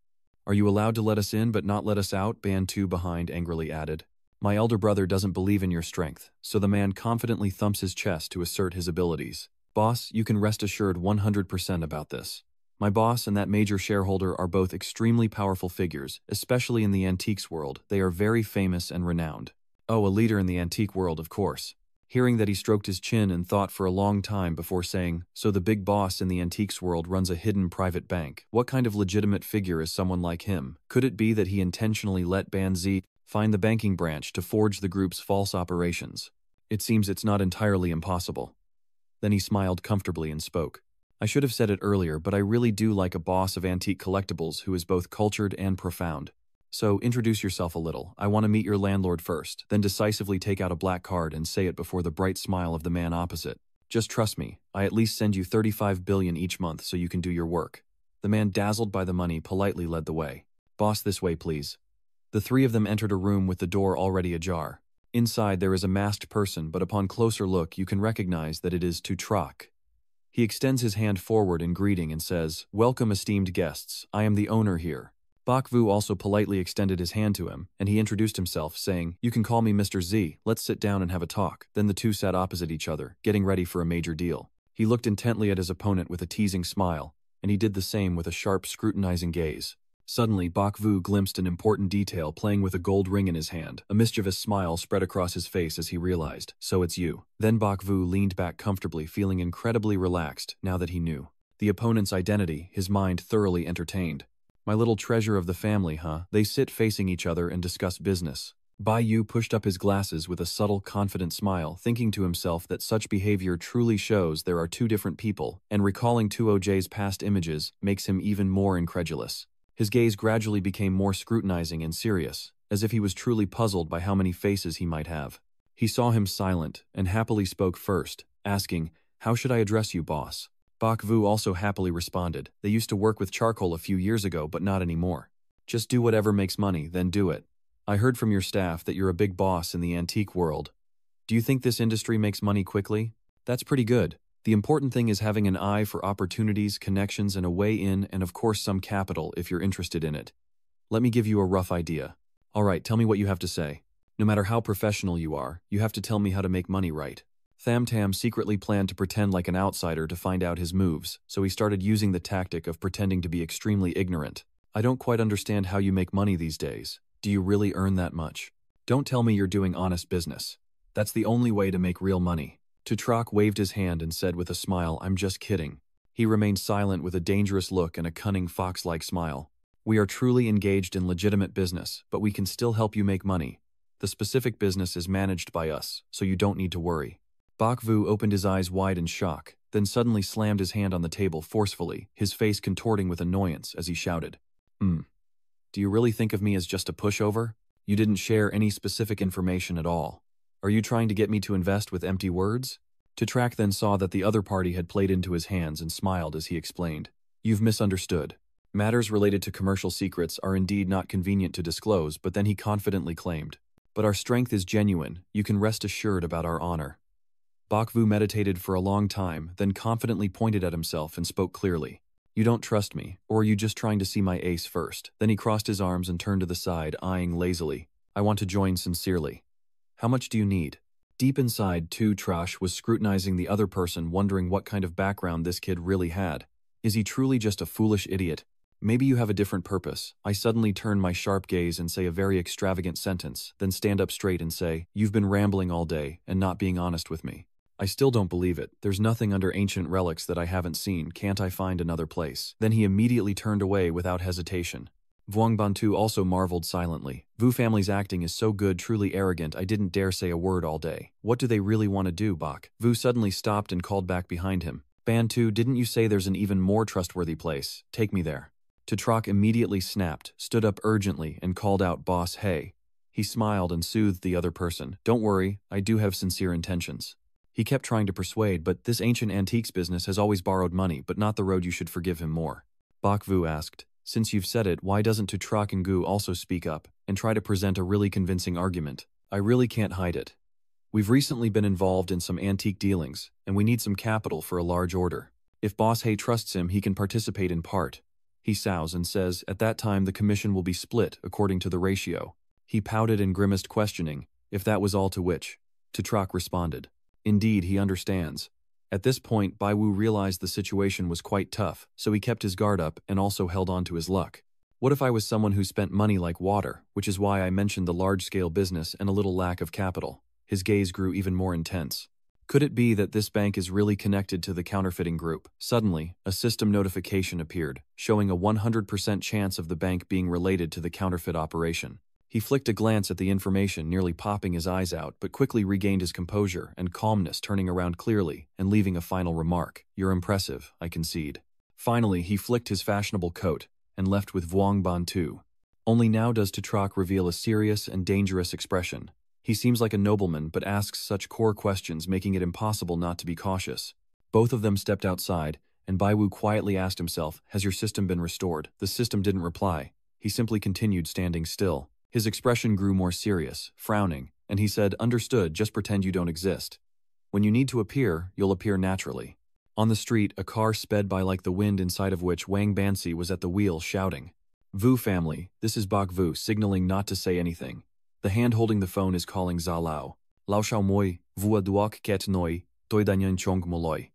Are you allowed to let us in but not let us out? Bantu behind angrily added. My elder brother doesn't believe in your strength, so the man confidently thumps his chest to assert his abilities. Boss, you can rest assured 100% about this. My boss and that major shareholder are both extremely powerful figures, especially in the antiques world. They are very famous and renowned. Oh, a leader in the antique world, of course. Hearing that, he stroked his chin and thought for a long time before saying, so the big boss in the antiques world runs a hidden private bank. What kind of legitimate figure is someone like him? Could it be that he intentionally let Banzi find the banking branch to forge the group's false operations? It seems it's not entirely impossible. Then he smiled comfortably and spoke. I should have said it earlier, but I really do like a boss of antique collectibles who is both cultured and profound. So, introduce yourself a little. I want to meet your landlord first, then decisively take out a black card and say it before the bright smile of the man opposite. Just trust me, I at least send you 35 billion each month so you can do your work. The man, dazzled by the money, politely led the way. Boss, this way please. The three of them entered a room with the door already ajar. Inside there is a masked person, but upon closer look you can recognize that it is Tutrak. He extends his hand forward in greeting and says, Welcome, esteemed guests, I am the owner here. Bakvu also politely extended his hand to him, and he introduced himself, saying, You can call me Mr. Z, let's sit down and have a talk. Then the two sat opposite each other, getting ready for a major deal. He looked intently at his opponent with a teasing smile, and he did the same with a sharp, scrutinizing gaze. Suddenly, Bakvu glimpsed an important detail playing with a gold ring in his hand. A mischievous smile spread across his face as he realized, so it's you. Then Bakvu leaned back comfortably, feeling incredibly relaxed now that he knew the opponent's identity, his mind thoroughly entertained. My little treasure of the family, huh? They sit facing each other and discuss business. Baiyu pushed up his glasses with a subtle, confident smile, thinking to himself that such behavior truly shows there are two different people, and recalling Tuoj's past images makes him even more incredulous. His gaze gradually became more scrutinizing and serious, as if he was truly puzzled by how many faces he might have. He saw him silent, and happily spoke first, asking, How should I address you, boss? Bakvu also happily responded, They used to work with charcoal a few years ago, but not anymore. Just do whatever makes money, then do it. I heard from your staff that you're a big boss in the antique world. Do you think this industry makes money quickly? That's pretty good. The important thing is having an eye for opportunities, connections, and a way in, and of course some capital if you're interested in it. Let me give you a rough idea. Alright, tell me what you have to say. No matter how professional you are, you have to tell me how to make money right. Tham Tam secretly planned to pretend like an outsider to find out his moves, so he started using the tactic of pretending to be extremely ignorant. I don't quite understand how you make money these days. Do you really earn that much? Don't tell me you're doing honest business. That's the only way to make real money. Tutrak waved his hand and said with a smile, I'm just kidding. He remained silent with a dangerous look and a cunning fox-like smile. We are truly engaged in legitimate business, but we can still help you make money. The specific business is managed by us, so you don't need to worry. Bakvu opened his eyes wide in shock, then suddenly slammed his hand on the table forcefully, his face contorting with annoyance as he shouted. Do you really think of me as just a pushover? You didn't share any specific information at all. Are you trying to get me to invest with empty words? Tutrak then saw that the other party had played into his hands and smiled as he explained. You've misunderstood. Matters related to commercial secrets are indeed not convenient to disclose, but then he confidently claimed. But our strength is genuine, you can rest assured about our honor. Bakvu meditated for a long time, then confidently pointed at himself and spoke clearly. You don't trust me, or are you just trying to see my ace first? Then he crossed his arms and turned to the side, eyeing lazily. I want to join sincerely. How much do you need? Deep inside, Trash was scrutinizing the other person, wondering what kind of background this kid really had. Is he truly just a foolish idiot? Maybe you have a different purpose. I suddenly turn my sharp gaze and say a very extravagant sentence, then stand up straight and say, you've been rambling all day and not being honest with me. I still don't believe it. There's nothing under ancient relics that I haven't seen. Can't I find another place? Then he immediately turned away without hesitation. Vuong Bantu also marveled silently. Vu family's acting is so good, truly arrogant, I didn't dare say a word all day. What do they really want to do, Bak? Vu suddenly stopped and called back behind him. Bantu, didn't you say there's an even more trustworthy place? Take me there. Tutrak immediately snapped, stood up urgently, and called out, Boss, hey. He smiled and soothed the other person. Don't worry, I do have sincere intentions. He kept trying to persuade, but this ancient antiques business has always borrowed money, but not the road. You should forgive him more. Bakvu asked, since you've said it, why doesn't Tutrak and Gu also speak up and try to present a really convincing argument? I really can't hide it. We've recently been involved in some antique dealings, and we need some capital for a large order. If Boss Hay trusts him, he can participate in part. He sows and says, at that time the commission will be split according to the ratio. He pouted and grimaced, questioning, if that was all, to which Tutrak responded, indeed, he understands. At this point, Baiwu realized the situation was quite tough, so he kept his guard up and also held on to his luck. What if I was someone who spent money like water, which is why I mentioned the large-scale business and a little lack of capital? His gaze grew even more intense. Could it be that this bank is really connected to the counterfeiting group? Suddenly, a system notification appeared, showing a 100% chance of the bank being related to the counterfeit operation. He flicked a glance at the information, nearly popping his eyes out, but quickly regained his composure and calmness, turning around clearly and leaving a final remark. You're impressive, I concede. Finally, he flicked his fashionable coat and left with Vuong Bantu. Only now does Tutrak reveal a serious and dangerous expression. He seems like a nobleman, but asks such core questions, making it impossible not to be cautious. Both of them stepped outside, and Baiwu quietly asked himself, has your system been restored? The system didn't reply. He simply continued standing still. His expression grew more serious, frowning, and he said, understood, just pretend you don't exist. When you need to appear, you'll appear naturally. On the street, a car sped by like the wind, inside of which Wang Bansi was at the wheel, shouting, Vu family, this is Bak Vu, signaling not to say anything. The hand holding the phone is calling Za Lao. Lao Shao Moi, Vua Duok Ket Noi, Toi Danyan Chong Moloi.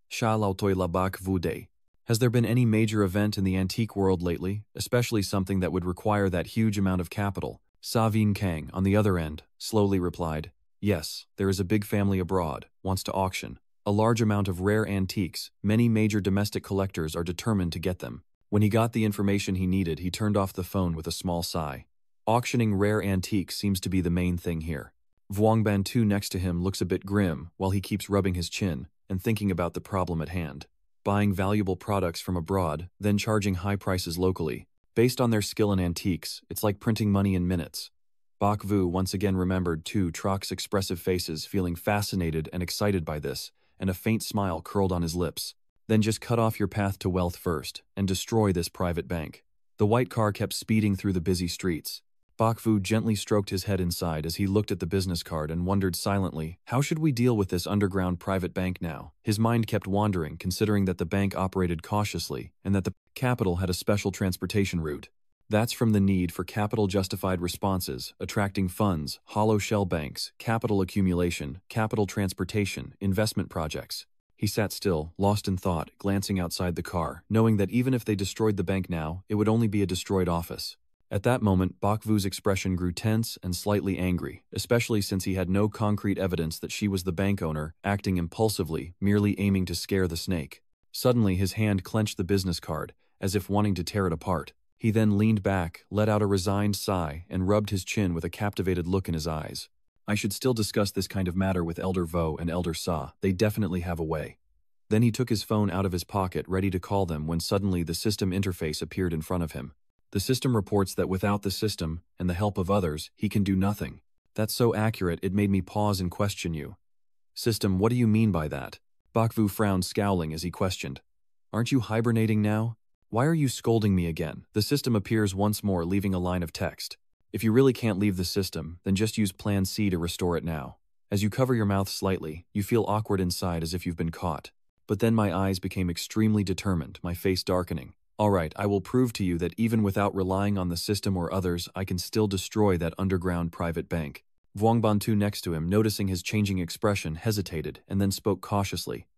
Sha Lao Toi La Bak Vu Day. Has there been any major event in the antique world lately, especially something that would require that huge amount of capital? Sa Vin Kang, on the other end, slowly replied, yes, there is a big family abroad, wants to auction. A large amount of rare antiques, many major domestic collectors are determined to get them. When he got the information he needed, he turned off the phone with a small sigh. Auctioning rare antiques seems to be the main thing here. Vuong Bantu next to him looks a bit grim while he keeps rubbing his chin and thinking about the problem at hand. Buying valuable products from abroad, then charging high prices locally. Based on their skill in antiques, it's like printing money in minutes. Bak Vu once again remembered Trak's expressive faces, feeling fascinated and excited by this, and a faint smile curled on his lips. Then just cut off your path to wealth first, and destroy this private bank. The white car kept speeding through the busy streets. Bak Vu gently stroked his head inside as he looked at the business card and wondered silently, how should we deal with this underground private bank now? His mind kept wandering, considering that the bank operated cautiously and that the capital had a special transportation route. That's from the need for capital-justified responses, attracting funds, hollow shell banks, capital accumulation, capital transportation, investment projects. He sat still, lost in thought, glancing outside the car, knowing that even if they destroyed the bank now, it would only be a destroyed office. At that moment, Bakvu's expression grew tense and slightly angry, especially since he had no concrete evidence that she was the bank owner, acting impulsively, merely aiming to scare the snake. Suddenly, his hand clenched the business card, as if wanting to tear it apart. He then leaned back, let out a resigned sigh, and rubbed his chin with a captivated look in his eyes. I should still discuss this kind of matter with Elder Vo and Elder Sa. They definitely have a way. Then he took his phone out of his pocket, ready to call them, when suddenly the system interface appeared in front of him. The system reports that without the system, and the help of others, he can do nothing. That's so accurate it made me pause and question you. System, what do you mean by that? Bakvu frowned, scowling as he questioned. Aren't you hibernating now? Why are you scolding me again? The system appears once more, leaving a line of text. If you really can't leave the system, then just use Plan C to restore it now. As you cover your mouth slightly, you feel awkward inside as if you've been caught. But then my eyes became extremely determined, my face darkening. All right, I will prove to you that even without relying on the system or others, I can still destroy that underground private bank. Vuong Bantu next to him, noticing his changing expression, hesitated and then spoke cautiously.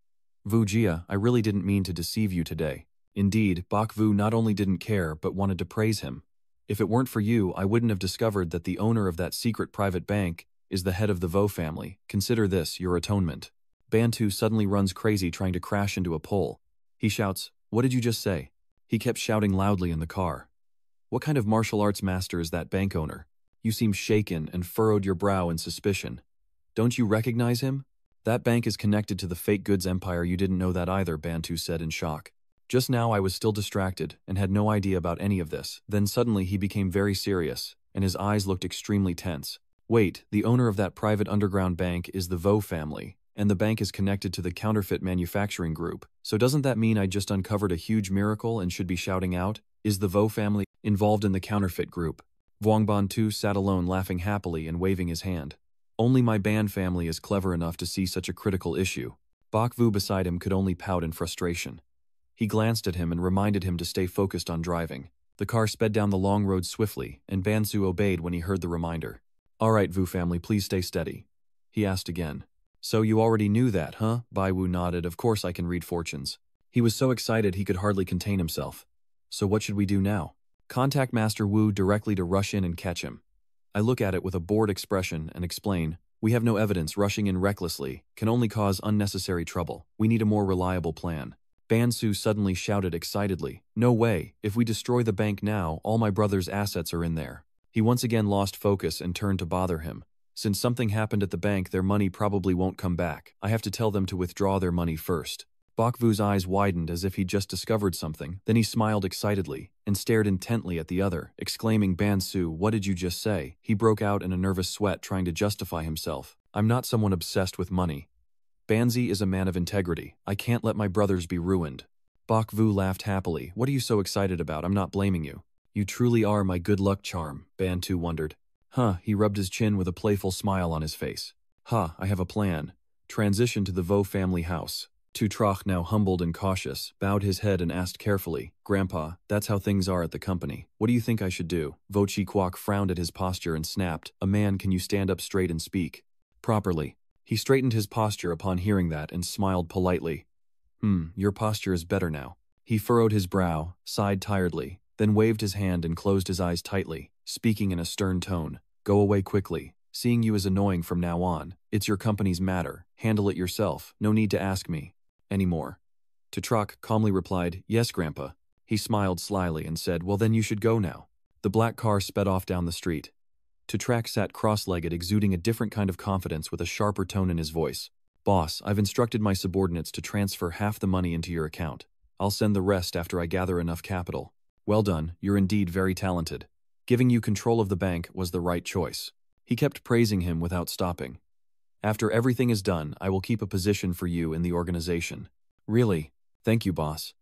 Vu Jia, I really didn't mean to deceive you today. Indeed, Bakvu not only didn't care but wanted to praise him. If it weren't for you, I wouldn't have discovered that the owner of that secret private bank is the head of the Vo family. Consider this your atonement. Bantu suddenly runs crazy, trying to crash into a pole. He shouts, "What did you just say?" He kept shouting loudly in the car. What kind of martial arts master is that bank owner? You seem shaken and furrowed your brow in suspicion. Don't you recognize him? That bank is connected to the fake goods empire. You didn't know that either, Bantu said in shock. Just now I was still distracted and had no idea about any of this. Then suddenly he became very serious, and his eyes looked extremely tense. Wait, the owner of that private underground bank is the Vo family, and the bank is connected to the counterfeit manufacturing group. So doesn't that mean I just uncovered a huge miracle and should be shouting out? Is the Vo family involved in the counterfeit group? Vuong Bantu sat alone, laughing happily and waving his hand. Only my band family is clever enough to see such a critical issue. Bakvu beside him could only pout in frustration. He glanced at him and reminded him to stay focused on driving. The car sped down the long road swiftly, and Bansu obeyed when he heard the reminder. All right, Vu family, please stay steady. He asked again. So you already knew that, huh? Baiwu nodded. Of course I can read fortunes. He was so excited he could hardly contain himself. So what should we do now? Contact Master Wu directly to rush in and catch him. I look at it with a bored expression and explain, we have no evidence. Rushing in recklessly can only cause unnecessary trouble. We need a more reliable plan. Bansu suddenly shouted excitedly, no way, if we destroy the bank now, all my brother's assets are in there. He once again lost focus and turned to bother him. Since something happened at the bank, their money probably won't come back. I have to tell them to withdraw their money first. Bakvu's eyes widened as if he'd just discovered something. Then he smiled excitedly and stared intently at the other, exclaiming, Bansu, what did you just say? He broke out in a nervous sweat, trying to justify himself. I'm not someone obsessed with money. Banzi is a man of integrity. I can't let my brothers be ruined. Bakvu laughed happily. What are you so excited about? I'm not blaming you. You truly are my good luck charm, Bantu wondered. Huh, he rubbed his chin with a playful smile on his face. I have a plan. Transition to the Vo family house. Tutrach, now humbled and cautious, bowed his head and asked carefully, Grandpa, that's how things are at the company. What do you think I should do? Vo Chi Kwok frowned at his posture and snapped, A man, can you stand up straight and speak? Properly. He straightened his posture upon hearing that and smiled politely. Your posture is better now. He furrowed his brow, sighed tiredly, then waved his hand and closed his eyes tightly, speaking in a stern tone. Go away quickly. Seeing you is annoying from now on. It's your company's matter. Handle it yourself. No need to ask me anymore. Tutrach calmly replied, Yes, Grandpa. He smiled slyly and said, Well then you should go now. The black car sped off down the street. Tutrach sat cross-legged, exuding a different kind of confidence with a sharper tone in his voice. Boss, I've instructed my subordinates to transfer half the money into your account. I'll send the rest after I gather enough capital. Well done, you're indeed very talented. Giving you control of the bank was the right choice. He kept praising him without stopping. After everything is done, I will keep a position for you in the organization. Really? Thank you, boss.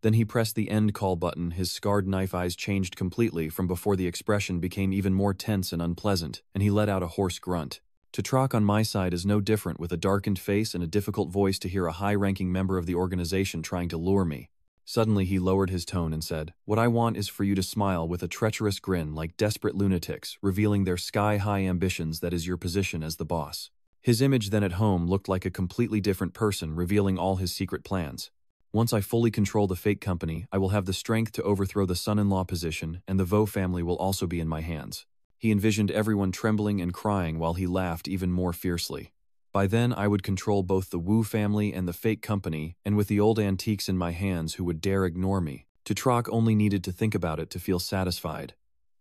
Then he pressed the end call button. His scarred knife eyes changed completely from before. The expression became even more tense and unpleasant, and he let out a hoarse grunt. Tutrach on my side is no different, with a darkened face and a difficult voice to hear a high-ranking member of the organization trying to lure me. Suddenly he lowered his tone and said, "What I want is for you to smile with a treacherous grin like desperate lunatics, revealing their sky-high ambitions that is your position as the boss." His image then at home looked like a completely different person, revealing all his secret plans. "Once I fully control the fake company, I will have the strength to overthrow the son-in-law position, and the Vo family will also be in my hands." He envisioned everyone trembling and crying while he laughed even more fiercely. "By then I would control both the Wu family and the fake company, and with the old antiques in my hands who would dare ignore me." Tutrock only needed to think about it to feel satisfied.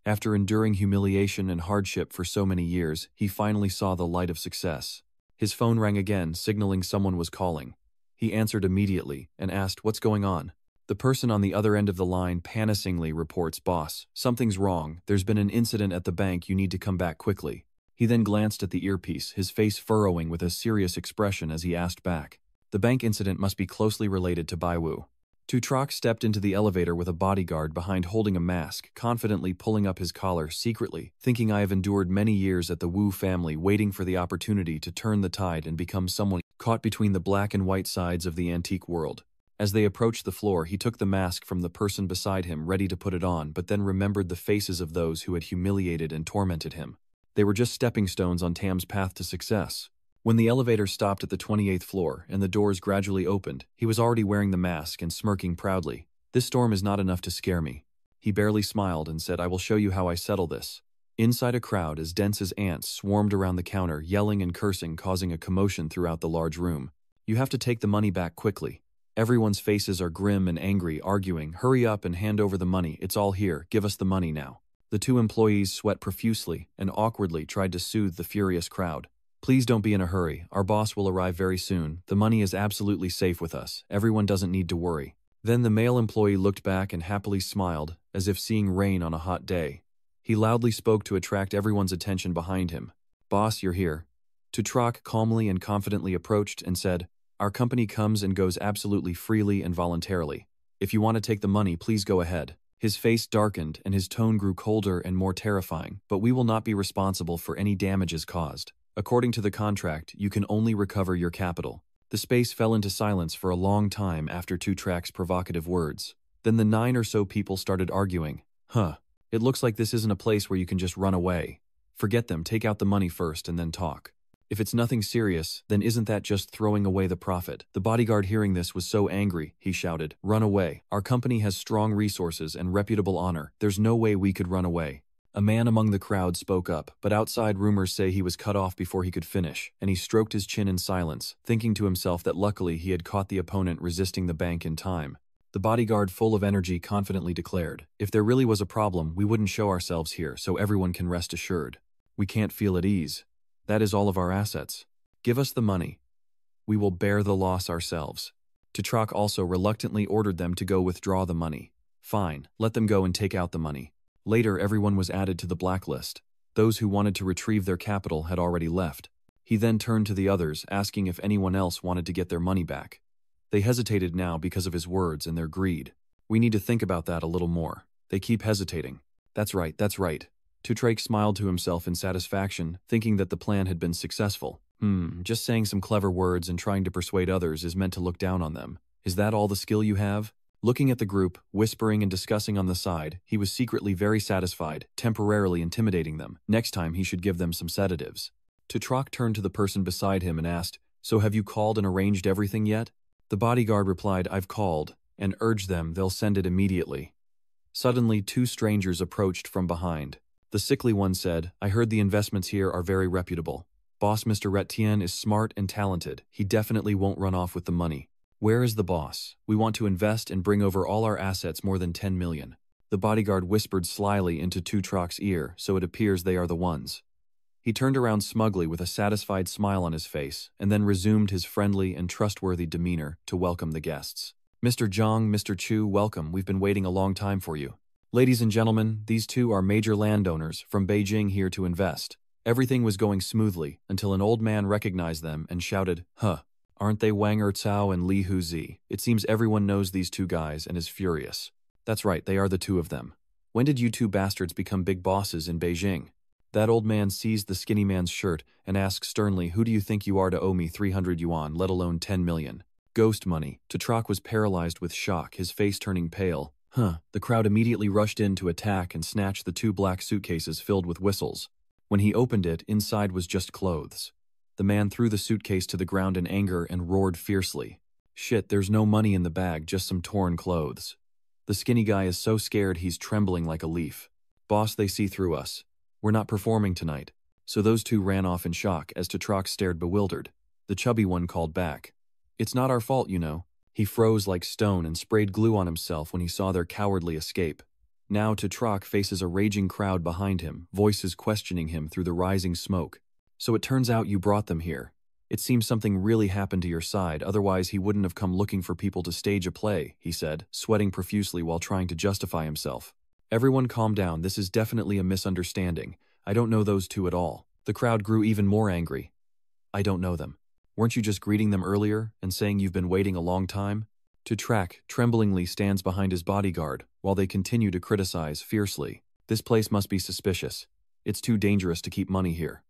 After enduring humiliation and hardship for so many years, he finally saw the light of success. His phone rang again, signaling someone was calling. He answered immediately and asked, "What's going on?" The person on the other end of the line panickingly reports, "Boss, something's wrong. There's been an incident at the bank. You need to come back quickly." He then glanced at the earpiece, his face furrowing with a serious expression as he asked back, "The bank incident must be closely related to Baiwu." Tutrock stepped into the elevator with a bodyguard behind holding a mask, confidently pulling up his collar secretly, thinking, "I have endured many years at the Wu family, waiting for the opportunity to turn the tide and become someone caught between the black and white sides of the antique world." As they approached the floor, he took the mask from the person beside him, ready to put it on, but then remembered the faces of those who had humiliated and tormented him. They were just stepping stones on Tam's path to success. When the elevator stopped at the 28th floor and the doors gradually opened, he was already wearing the mask and smirking proudly. "This storm is not enough to scare me." He barely smiled and said, "I will show you how I settle this." Inside, a crowd as dense as ants swarmed around the counter, yelling and cursing, causing a commotion throughout the large room. "You have to take the money back quickly." Everyone's faces are grim and angry, arguing, "Hurry up and hand over the money, it's all here, give us the money now." The two employees sweat profusely and awkwardly tried to soothe the furious crowd. "Please don't be in a hurry, our boss will arrive very soon, the money is absolutely safe with us, everyone doesn't need to worry." Then the male employee looked back and happily smiled, as if seeing rain on a hot day. He loudly spoke to attract everyone's attention behind him. "Boss, you're here." Tutrock calmly and confidently approached and said, "Our company comes and goes absolutely freely and voluntarily. If you want to take the money, please go ahead." His face darkened and his tone grew colder and more terrifying, "But we will not be responsible for any damages caused. According to the contract, you can only recover your capital." The space fell into silence for a long time after Tutrock's provocative words. Then the 9 or so people started arguing. It looks like this isn't a place where you can just run away. Forget them, take out the money first and then talk. If it's nothing serious, then isn't that just throwing away the profit?" The bodyguard hearing this was so angry, he shouted, "Run away. Our company has strong resources and reputable honor. There's no way we could run away." A man among the crowd spoke up, but outside rumors say he was cut off before he could finish, and he stroked his chin in silence, thinking to himself that luckily he had caught the opponent resisting the bank in time. The bodyguard, full of energy, confidently declared, "If there really was a problem, we wouldn't show ourselves here, so everyone can rest assured. We can't feel at ease. That is all of our assets. Give us the money. We will bear the loss ourselves." Tutrock also reluctantly ordered them to go withdraw the money. "Fine, let them go and take out the money." Later, everyone was added to the blacklist. Those who wanted to retrieve their capital had already left. He then turned to the others, asking if anyone else wanted to get their money back. They hesitated now because of his words and their greed. "We need to think about that a little more. They keep hesitating." That's right. Tutrock smiled to himself in satisfaction, thinking that the plan had been successful. Just saying some clever words and trying to persuade others is meant to look down on them. Is that all the skill you have? Looking at the group, whispering and discussing on the side, he was secretly very satisfied, temporarily intimidating them. Next time he should give them some sedatives. Tutrock turned to the person beside him and asked, "So have you called and arranged everything yet?" The bodyguard replied, "I've called," and urged them they'll send it immediately. Suddenly, 2 strangers approached from behind. The sickly one said, "I heard the investments here are very reputable. Boss Mr. Retian is smart and talented. He definitely won't run off with the money. Where is the boss? We want to invest and bring over all our assets, more than 10 million. The bodyguard whispered slyly into Tutrock's ear, so it appears they are the ones. He turned around smugly with a satisfied smile on his face, and then resumed his friendly and trustworthy demeanor to welcome the guests. "Mr. Zhang, Mr. Chu, welcome. We've been waiting a long time for you. Ladies and gentlemen, these 2 are major landowners from Beijing here to invest." Everything was going smoothly until an old man recognized them and shouted, "Aren't they Wang Ercao and Li Huzi? It seems everyone knows these 2 guys and is furious." "That's right, they are the 2 of them. When did you 2 bastards become big bosses in Beijing?" That old man seized the skinny man's shirt and asked sternly, "Who do you think you are to owe me 300 yuan, let alone 10 million? Ghost money. Tatrak was paralyzed with shock, his face turning pale. The crowd immediately rushed in to attack and snatch the 2 black suitcases filled with whistles. When he opened it, inside was just clothes. The man threw the suitcase to the ground in anger and roared fiercely. Shit, there's no money in the bag, just some torn clothes. The skinny guy is so scared he's trembling like a leaf. Boss, they see through us. We're not performing tonight. So those 2 ran off in shock as Tatrak stared bewildered. The chubby one called back. It's not our fault, you know. He froze like stone and sprayed glue on himself when he saw their cowardly escape. Now Tatrak faces a raging crowd behind him, voices questioning him through the rising smoke. So it turns out you brought them here. It seems something really happened to your side, otherwise he wouldn't have come looking for people to stage a play, he said, sweating profusely while trying to justify himself. Everyone calm down, this is definitely a misunderstanding. I don't know those 2 at all. The crowd grew even more angry. I don't know them. Weren't you just greeting them earlier and saying you've been waiting a long time? Tatrak tremblingly stands behind his bodyguard while they continue to criticize fiercely. This place must be suspicious. It's too dangerous to keep money here.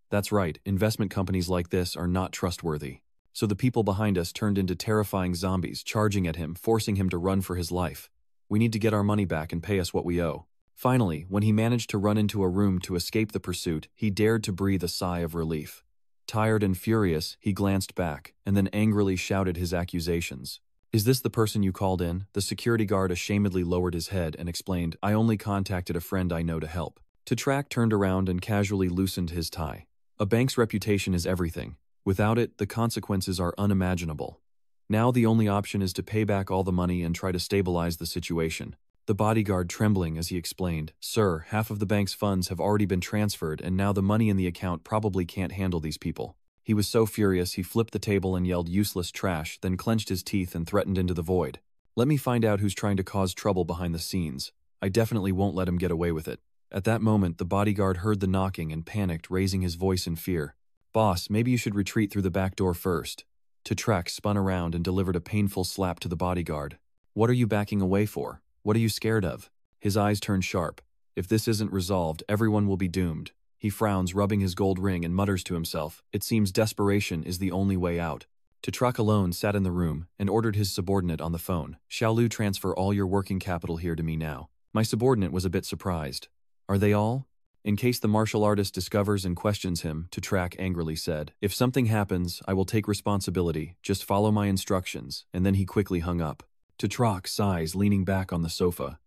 That's right, investment companies like this are not trustworthy. So the people behind us turned into terrifying zombies, charging at him, forcing him to run for his life. We need to get our money back and pay us what we owe. Finally, when he managed to run into a room to escape the pursuit, he dared to breathe a sigh of relief. Tired and furious, he glanced back, and then angrily shouted his accusations. Is this the person you called in? The security guard ashamedly lowered his head and explained, I only contacted a friend I know to help. Tatrak turned around and casually loosened his tie. A bank's reputation is everything. Without it, the consequences are unimaginable. Now the only option is to pay back all the money and try to stabilize the situation. The bodyguard trembling as he explained, Sir, half of the bank's funds have already been transferred and now the money in the account probably can't handle these people. He was so furious he flipped the table and yelled useless trash, then clenched his teeth and threatened into the void. Let me find out who's trying to cause trouble behind the scenes. I definitely won't let him get away with it. At that moment, the bodyguard heard the knocking and panicked, raising his voice in fear. Boss, maybe you should retreat through the back door first. Tatrak spun around and delivered a painful slap to the bodyguard. What are you backing away for? What are you scared of? His eyes turn sharp. If this isn't resolved, everyone will be doomed. He frowns, rubbing his gold ring, and mutters to himself. It seems desperation is the only way out. Tatrak alone sat in the room and ordered his subordinate on the phone. Xiaolu, transfer all your working capital here to me now. My subordinate was a bit surprised. Are they all? In case the martial artist discovers and questions him, Tatrak angrily said, If something happens, I will take responsibility. Just follow my instructions. And then he quickly hung up. Tatrak sighs, leaning back on the sofa.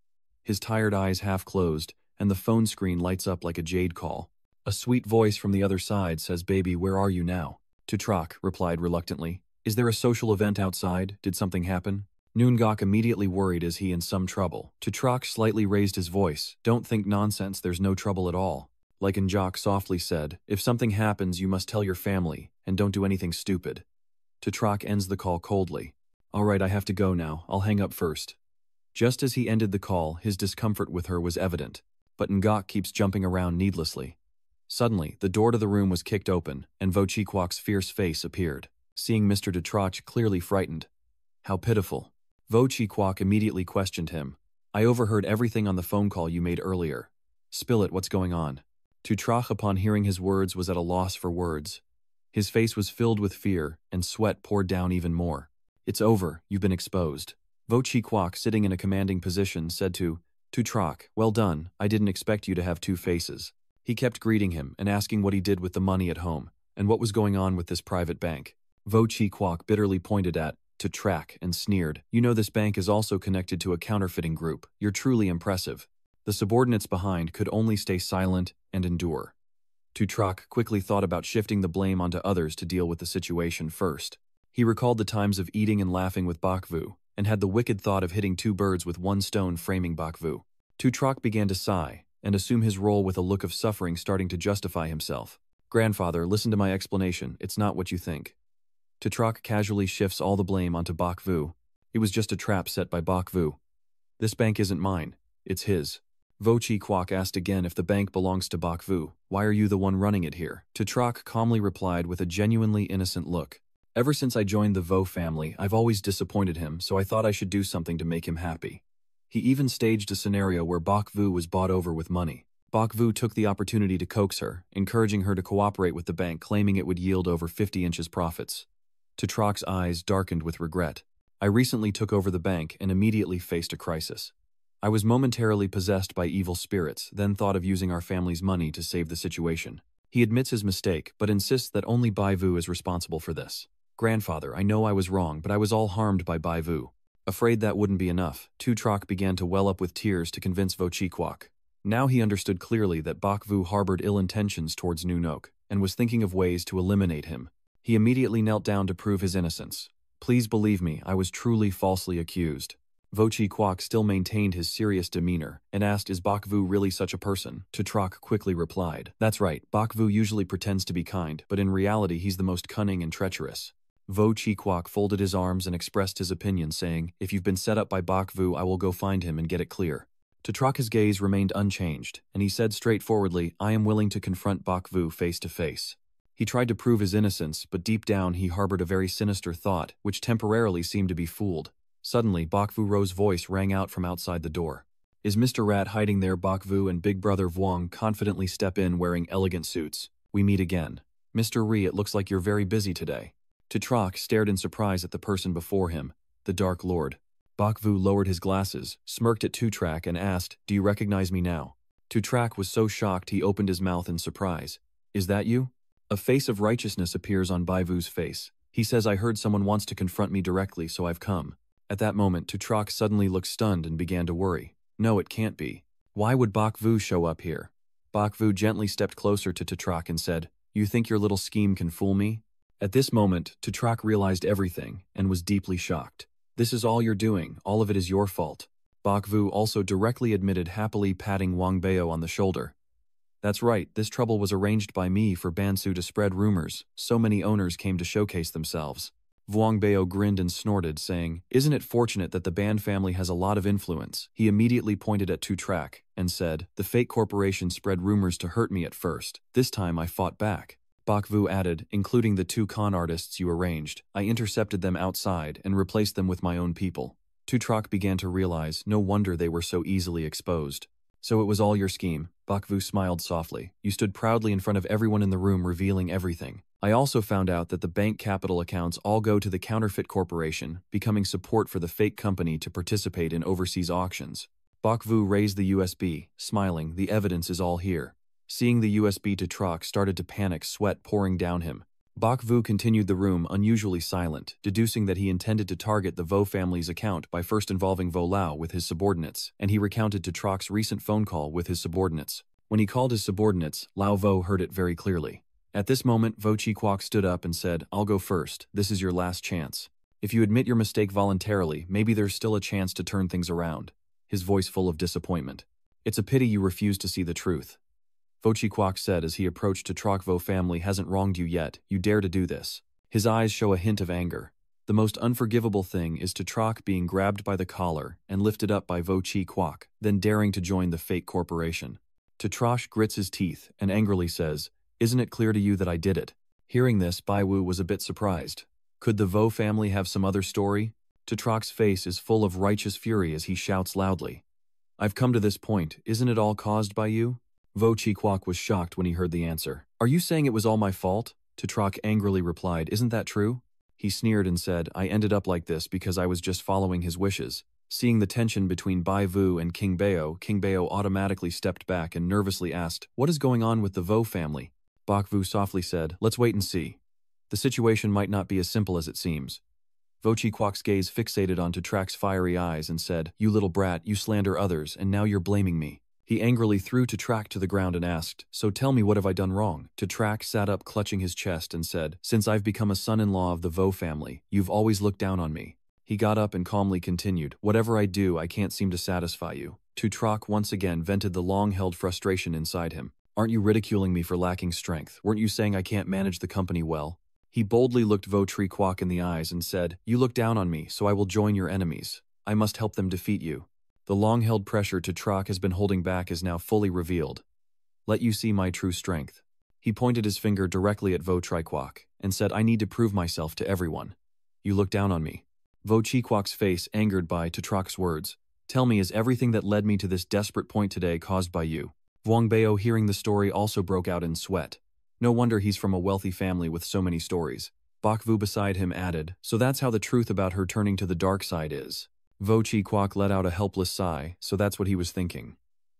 His tired eyes half closed, and the phone screen lights up like a jade call. A sweet voice from the other side says, Baby, where are you now? Tatrak replied reluctantly. Is there a social event outside? Did something happen? Noongok immediately worried, is he in some trouble? Tatrak slightly raised his voice. Don't think nonsense, there's no trouble at all. Like Njok softly said, if something happens you must tell your family, and don't do anything stupid. Tatrak ends the call coldly. Alright, I have to go now, I'll hang up first. Just as he ended the call, his discomfort with her was evident, but Ngok keeps jumping around needlessly. Suddenly, the door to the room was kicked open, and Vochikwak's fierce face appeared. Seeing Mr. Tatrak clearly frightened. How pitiful. Vochikwak immediately questioned him. I overheard everything on the phone call you made earlier. Spill it, what's going on? Tatrak, upon hearing his words, was at a loss for words. His face was filled with fear, and sweat poured down even more. It's over, you've been exposed. Vochikwak, sitting in a commanding position, said to Tatrak, well done, I didn't expect you to have 2 faces. He kept greeting him and asking what he did with the money at home, and what was going on with this private bank. Vochikwak bitterly pointed at Tatrak and sneered, You know this bank is also connected to a counterfeiting group. You're truly impressive. The subordinates behind could only stay silent and endure. Tatrak quickly thought about shifting the blame onto others to deal with the situation first. He recalled the times of eating and laughing with Bakvu, and had the wicked thought of hitting 2 birds with 1 stone, framing Bakvu. Tatrak began to sigh, and assume his role with a look of suffering, starting to justify himself. Grandfather, listen to my explanation, it's not what you think. Tatrak casually shifts all the blame onto Bakvu. It was just a trap set by Bakvu. This bank isn't mine, it's his. Vochikwak asked again if the bank belongs to Bakvu. Why are you the one running it here? Tatrak calmly replied with a genuinely innocent look. Ever since I joined the Vo family, I've always disappointed him, so I thought I should do something to make him happy. He even staged a scenario where Bakvu was bought over with money. Bakvu took the opportunity to coax her, encouraging her to cooperate with the bank, claiming it would yield over 50 inches profits. Tutrok's eyes darkened with regret. I recently took over the bank and immediately faced a crisis. I was momentarily possessed by evil spirits, then thought of using our family's money to save the situation. He admits his mistake, but insists that only Bai Vu is responsible for this. Grandfather, I know I was wrong, but I was all harmed by Bai Vu. Afraid that wouldn't be enough, Tutrok began to well up with tears to convince Vo Chi Kwok. Now he understood clearly that Bak Vu harbored ill intentions towards Nu Nok, and was thinking of ways to eliminate him. He immediately knelt down to prove his innocence. Please believe me, I was truly falsely accused. Vo Chi Kwok still maintained his serious demeanor, and asked, is Bak Vu really such a person? Tutrok quickly replied, that's right, Bak Vu usually pretends to be kind, but in reality he's the most cunning and treacherous. Vo Chi Kwok folded his arms and expressed his opinion, saying, if you've been set up by Bak Vu, I will go find him and get it clear. Tutrok's gaze remained unchanged, and he said straightforwardly, I am willing to confront Bak Vu face to face. He tried to prove his innocence, but deep down he harbored a very sinister thought, which temporarily seemed to be fooled. Suddenly, Bak Vu Ro's voice rang out from outside the door. Is Mr. Rat hiding there? Bak Vu and Big Brother Vuong confidently step in wearing elegant suits. We meet again. Mr. Ri, it looks like you're very busy today. Tutrok stared in surprise at the person before him, the Dark Lord. Bak Vu lowered his glasses, smirked at Tutrok and asked, do you recognize me now? Tutrok was so shocked he opened his mouth in surprise. Is that you? A face of righteousness appears on Bai Vu's face. He says, I heard someone wants to confront me directly, so I've come. At that moment, Tutrok suddenly looked stunned and began to worry. No, it can't be. Why would Bak Vu show up here? Bak Vu gently stepped closer to Tutrok and said, you think your little scheme can fool me? At this moment, Tutrok realized everything and was deeply shocked. This is all you're doing, all of it is your fault. Bak Vu also directly admitted, happily patting Wang Bao on the shoulder. That's right, this trouble was arranged by me for Bansu to spread rumors. So many owners came to showcase themselves. Wang Bao grinned and snorted, saying, isn't it fortunate that the Ban family has a lot of influence? He immediately pointed at Tutrok and said, the fake corporation spread rumors to hurt me at first. This time I fought back. Bak Vu added, including the 2 con artists you arranged. I intercepted them outside and replaced them with my own people. Tutrok began to realize, no wonder they were so easily exposed. So it was all your scheme. Bak Vu smiled softly. You stood proudly in front of everyone in the room, revealing everything. I also found out that the bank capital accounts all go to the counterfeit corporation, becoming support for the fake company to participate in overseas auctions. Bak Vu raised the USB, smiling, the evidence is all here. Seeing the USB, Tutrok started to panic, sweat pouring down him. Bak Vu continued the room, unusually silent, deducing that he intended to target the Vo family's account by first involving Vo Lao with his subordinates, and he recounted Tutrok's recent phone call with his subordinates. When he called his subordinates, Lao Vo heard it very clearly. At this moment, Vo Chi Kwok stood up and said, I'll go first, this is your last chance. If you admit your mistake voluntarily, maybe there's still a chance to turn things around. His voice full of disappointment. It's a pity you refuse to see the truth. Vo Chi Kwok said as he approached. Tutrok Vo family hasn't wronged you yet, you dare to do this. His eyes show a hint of anger. The most unforgivable thing is Tutrok being grabbed by the collar and lifted up by Vo Chi Kwok, then daring to join the fake corporation. Tutrok grits his teeth and angrily says, isn't it clear to you that I did it? Hearing this, Bai Wu was a bit surprised. Could the Vo family have some other story? Tutrok's face is full of righteous fury as he shouts loudly. I've come to this point, isn't it all caused by you? Vo Chi Kwok was shocked when he heard the answer. Are you saying it was all my fault? Tutrok angrily replied, isn't that true? He sneered and said, I ended up like this because I was just following his wishes. Seeing the tension between Bai Vu and King Bao automatically stepped back and nervously asked, what is going on with the Vo family? Bak Vu softly said, let's wait and see. The situation might not be as simple as it seems. Vo Chi Kwok's gaze fixated on Tutrok's fiery eyes and said, you little brat, you slander others, and now you're blaming me. He angrily threw Tutrok to the ground and asked, so tell me, what have I done wrong? Tutrok sat up clutching his chest and said, since I've become a son-in-law of the Vo family, you've always looked down on me. He got up and calmly continued, whatever I do, I can't seem to satisfy you. Tutrok once again vented the long-held frustration inside him. Aren't you ridiculing me for lacking strength? Weren't you saying I can't manage the company well? He boldly looked Vo Chi Kwok in the eyes and said, you look down on me, so I will join your enemies. I must help them defeat you. The long-held pressure Tutrok has been holding back is now fully revealed. Let you see my true strength. He pointed his finger directly at Vo Chi Kwok and said, I need to prove myself to everyone. You look down on me. Vo Chi Kwok's face angered by Tutrok's words. Tell me, is everything that led me to this desperate point today caused by you? Wang Bao, hearing the story, also broke out in sweat. No wonder he's from a wealthy family with so many stories. Bakvu beside him added, so that's how the truth about her turning to the dark side is. Vo Chi Kwok let out a helpless sigh, so that's what he was thinking.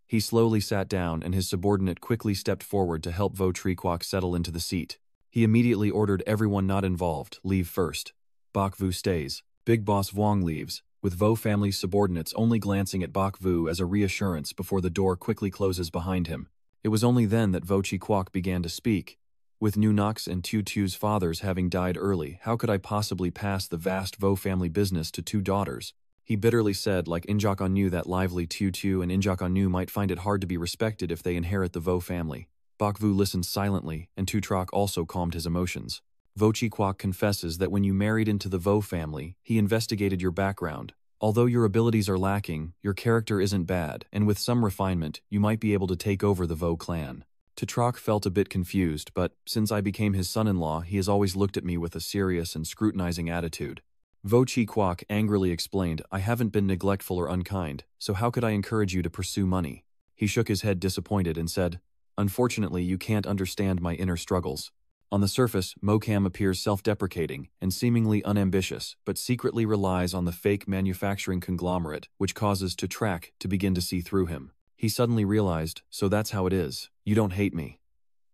He slowly sat down and his subordinate quickly stepped forward to help Vo Chi Kwok settle into the seat. He immediately ordered everyone not involved, leave first. Bakvu stays. Big Boss Wong leaves, with Vo family's subordinates only glancing at Bakvu as a reassurance before the door quickly closes behind him. It was only then that Vo Chi Kwok began to speak. With Nunok's and Tutu's fathers having died early, how could I possibly pass the vast Vo family business to 2 daughters? He bitterly said, like Injok Anu, that lively Tutu and Injok Anu might find it hard to be respected if they inherit the Vo family. Bakvu listened silently, and Tutrak also calmed his emotions. Vo Chi Kwok confesses that when you married into the Vo family, he investigated your background. Although your abilities are lacking, your character isn't bad, and with some refinement, you might be able to take over the Vo clan. Tutrak felt a bit confused, but since I became his son-in-law, he has always looked at me with a serious and scrutinizing attitude. Vo Chi Kwok angrily explained, I haven't been neglectful or unkind, so how could I encourage you to pursue money? He shook his head disappointed and said, unfortunately, you can't understand my inner struggles. On the surface, Mokam appears self-deprecating and seemingly unambitious, but secretly relies on the fake manufacturing conglomerate, which causes Tutrak to begin to see through him. He suddenly realized, so that's how it is. You don't hate me.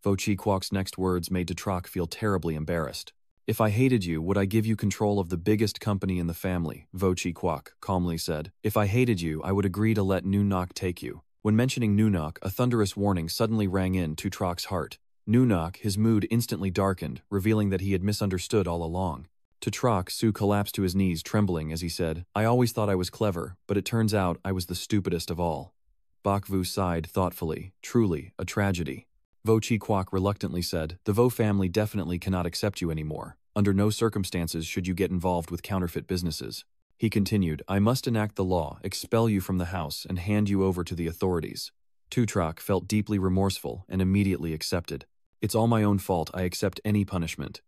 Vo Chi Kwok's next words made Tutrak feel terribly embarrassed. If I hated you, would I give you control of the biggest company in the family? Vo Chi Kwok calmly said. If I hated you, I would agree to let Nunok take you. When mentioning Nunok, a thunderous warning suddenly rang in Tutrak's heart. Nunok, his mood instantly darkened, revealing that he had misunderstood all along. Tutrak Su collapsed to his knees, trembling as he said, I always thought I was clever, but it turns out I was the stupidest of all. Bakvu sighed thoughtfully. Truly, a tragedy. Vo Chi Kwok reluctantly said, the Vo family definitely cannot accept you anymore. Under no circumstances should you get involved with counterfeit businesses. He continued, I must enact the law, expel you from the house, and hand you over to the authorities. Tutrak felt deeply remorseful and immediately accepted. It's all my own fault, I accept any punishment.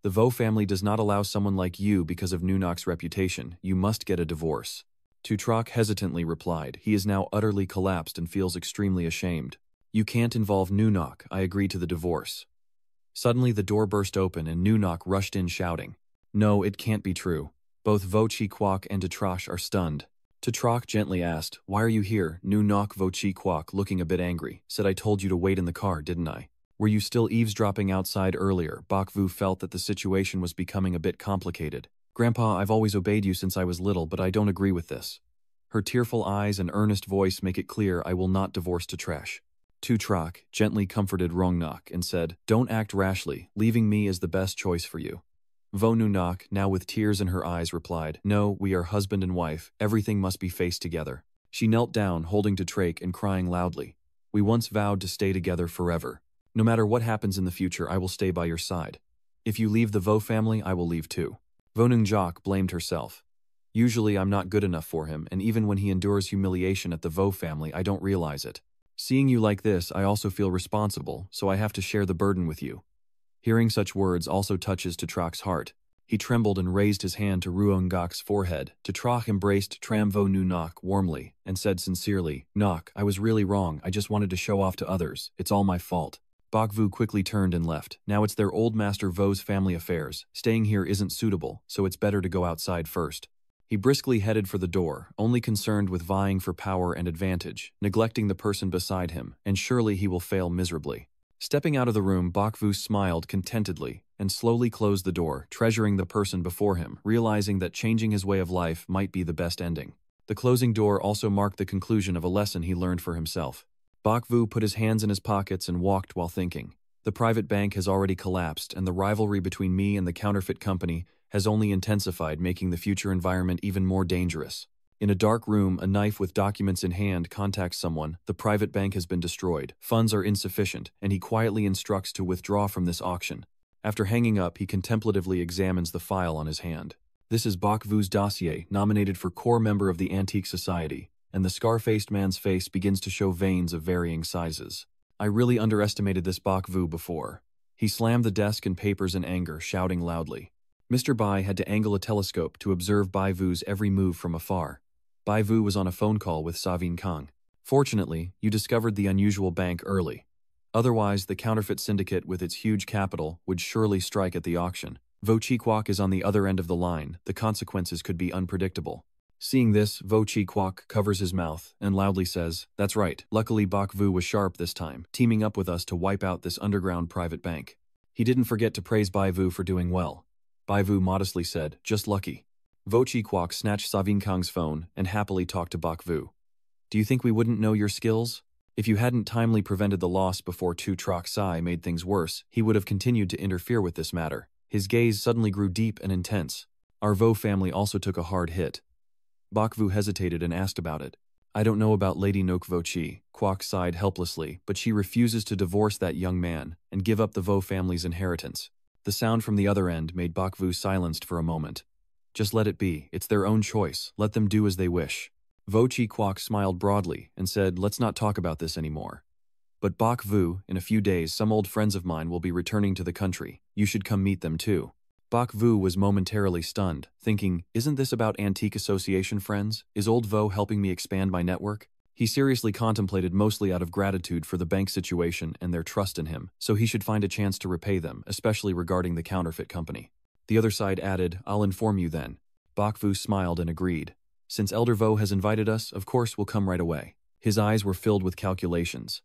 The Vo family does not allow someone like you because of Nunok's reputation. You must get a divorce. Tutrak hesitantly replied. He is now utterly collapsed and feels extremely ashamed. You can't involve Nunok, I agree to the divorce. Suddenly the door burst open and Nunok rushed in shouting. No, it can't be true. Both Vo Chi Kwok and Tutrash are stunned. Tutrak gently asked, why are you here? Nunok Vo Chi Kwok, looking a bit angry, said I told you to wait in the car, didn't I? Were you still eavesdropping outside earlier? Bakvu felt that the situation was becoming a bit complicated. Grandpa, I've always obeyed you since I was little, but I don't agree with this. Her tearful eyes and earnest voice make it clear I will not divorce Tutrak. Tutrak gently comforted Rongnok and said, don't act rashly, leaving me is the best choice for you. Vo Nunok, now with tears in her eyes, replied, no, we are husband and wife, everything must be faced together. She knelt down, holding Tutrak and crying loudly. We once vowed to stay together forever. No matter what happens in the future, I will stay by your side. If you leave the Vo family, I will leave too. Vo Nungjok blamed herself. Usually I'm not good enough for him, and even when he endures humiliation at the Vo family, I don't realize it. Seeing you like this, I also feel responsible, so I have to share the burden with you. Hearing such words also touches Tutrak's heart. He trembled and raised his hand to Ruonggok's forehead. Tutrak embraced Tram Vo Nunok warmly and said sincerely, Nok, I was really wrong, I just wanted to show off to others, it's all my fault. Bakvu quickly turned and left. Now it's their old master Vo's family affairs. Staying here isn't suitable, so it's better to go outside first. He briskly headed for the door, only concerned with vying for power and advantage, neglecting the person beside him, and surely he will fail miserably. Stepping out of the room, Bakvu smiled contentedly and slowly closed the door, treasuring the person before him, realizing that changing his way of life might be the best ending. The closing door also marked the conclusion of a lesson he learned for himself. Bakvu put his hands in his pockets and walked while thinking. The private bank has already collapsed, and the rivalry between me and the counterfeit company has only intensified, making the future environment even more dangerous. In a dark room, a knife with documents in hand contacts someone. The private bank has been destroyed. Funds are insufficient, and he quietly instructs to withdraw from this auction. After hanging up, he contemplatively examines the file on his hand. This is Bakvu's dossier, nominated for core member of the Antique Society, and the scar-faced man's face begins to show veins of varying sizes. I really underestimated this Bakvu before. He slammed the desk and papers in anger, shouting loudly. Mr. Bai had to angle a telescope to observe Bai Vu's every move from afar. Bai Vu was on a phone call with Savin Kang. Fortunately, you discovered the unusual bank early. Otherwise, the counterfeit syndicate with its huge capital would surely strike at the auction. Vo Chi-kwok is on the other end of the line, the consequences could be unpredictable. Seeing this, Vo Chi-kwok covers his mouth and loudly says, "That's right, luckily Bok Vu was sharp this time, teaming up with us to wipe out this underground private bank." He didn't forget to praise Bai Vu for doing well. Bai Vu modestly said, "Just lucky." Vo Chi-kwok snatched Savin Kang's phone and happily talked to Bok Vu. "Do you think we wouldn't know your skills? If you hadn't timely prevented the loss before Tu Troc Sai made things worse, he would have continued to interfere with this matter." His gaze suddenly grew deep and intense. "Our Vo family also took a hard hit." Bok Vu hesitated and asked about it. "I don't know about Lady Nok Vo Chi," Kwok sighed helplessly, "but she refuses to divorce that young man and give up the Vo family's inheritance." The sound from the other end made Bok Vu silenced for a moment. "Just let it be, it's their own choice, let them do as they wish." Vo Chi-kwok smiled broadly and said, "Let's not talk about this anymore. But Bok Vu, in a few days some old friends of mine will be returning to the country. You should come meet them too." Bok Vu was momentarily stunned, thinking, "Isn't this about antique association friends? Is old Vo helping me expand my network?" He seriously contemplated, mostly out of gratitude for the bank situation and their trust in him, so he should find a chance to repay them, especially regarding the counterfeit company. The other side added, "I'll inform you then." Bok Vu smiled and agreed. "Since Elder Vo has invited us, of course we'll come right away." His eyes were filled with calculations.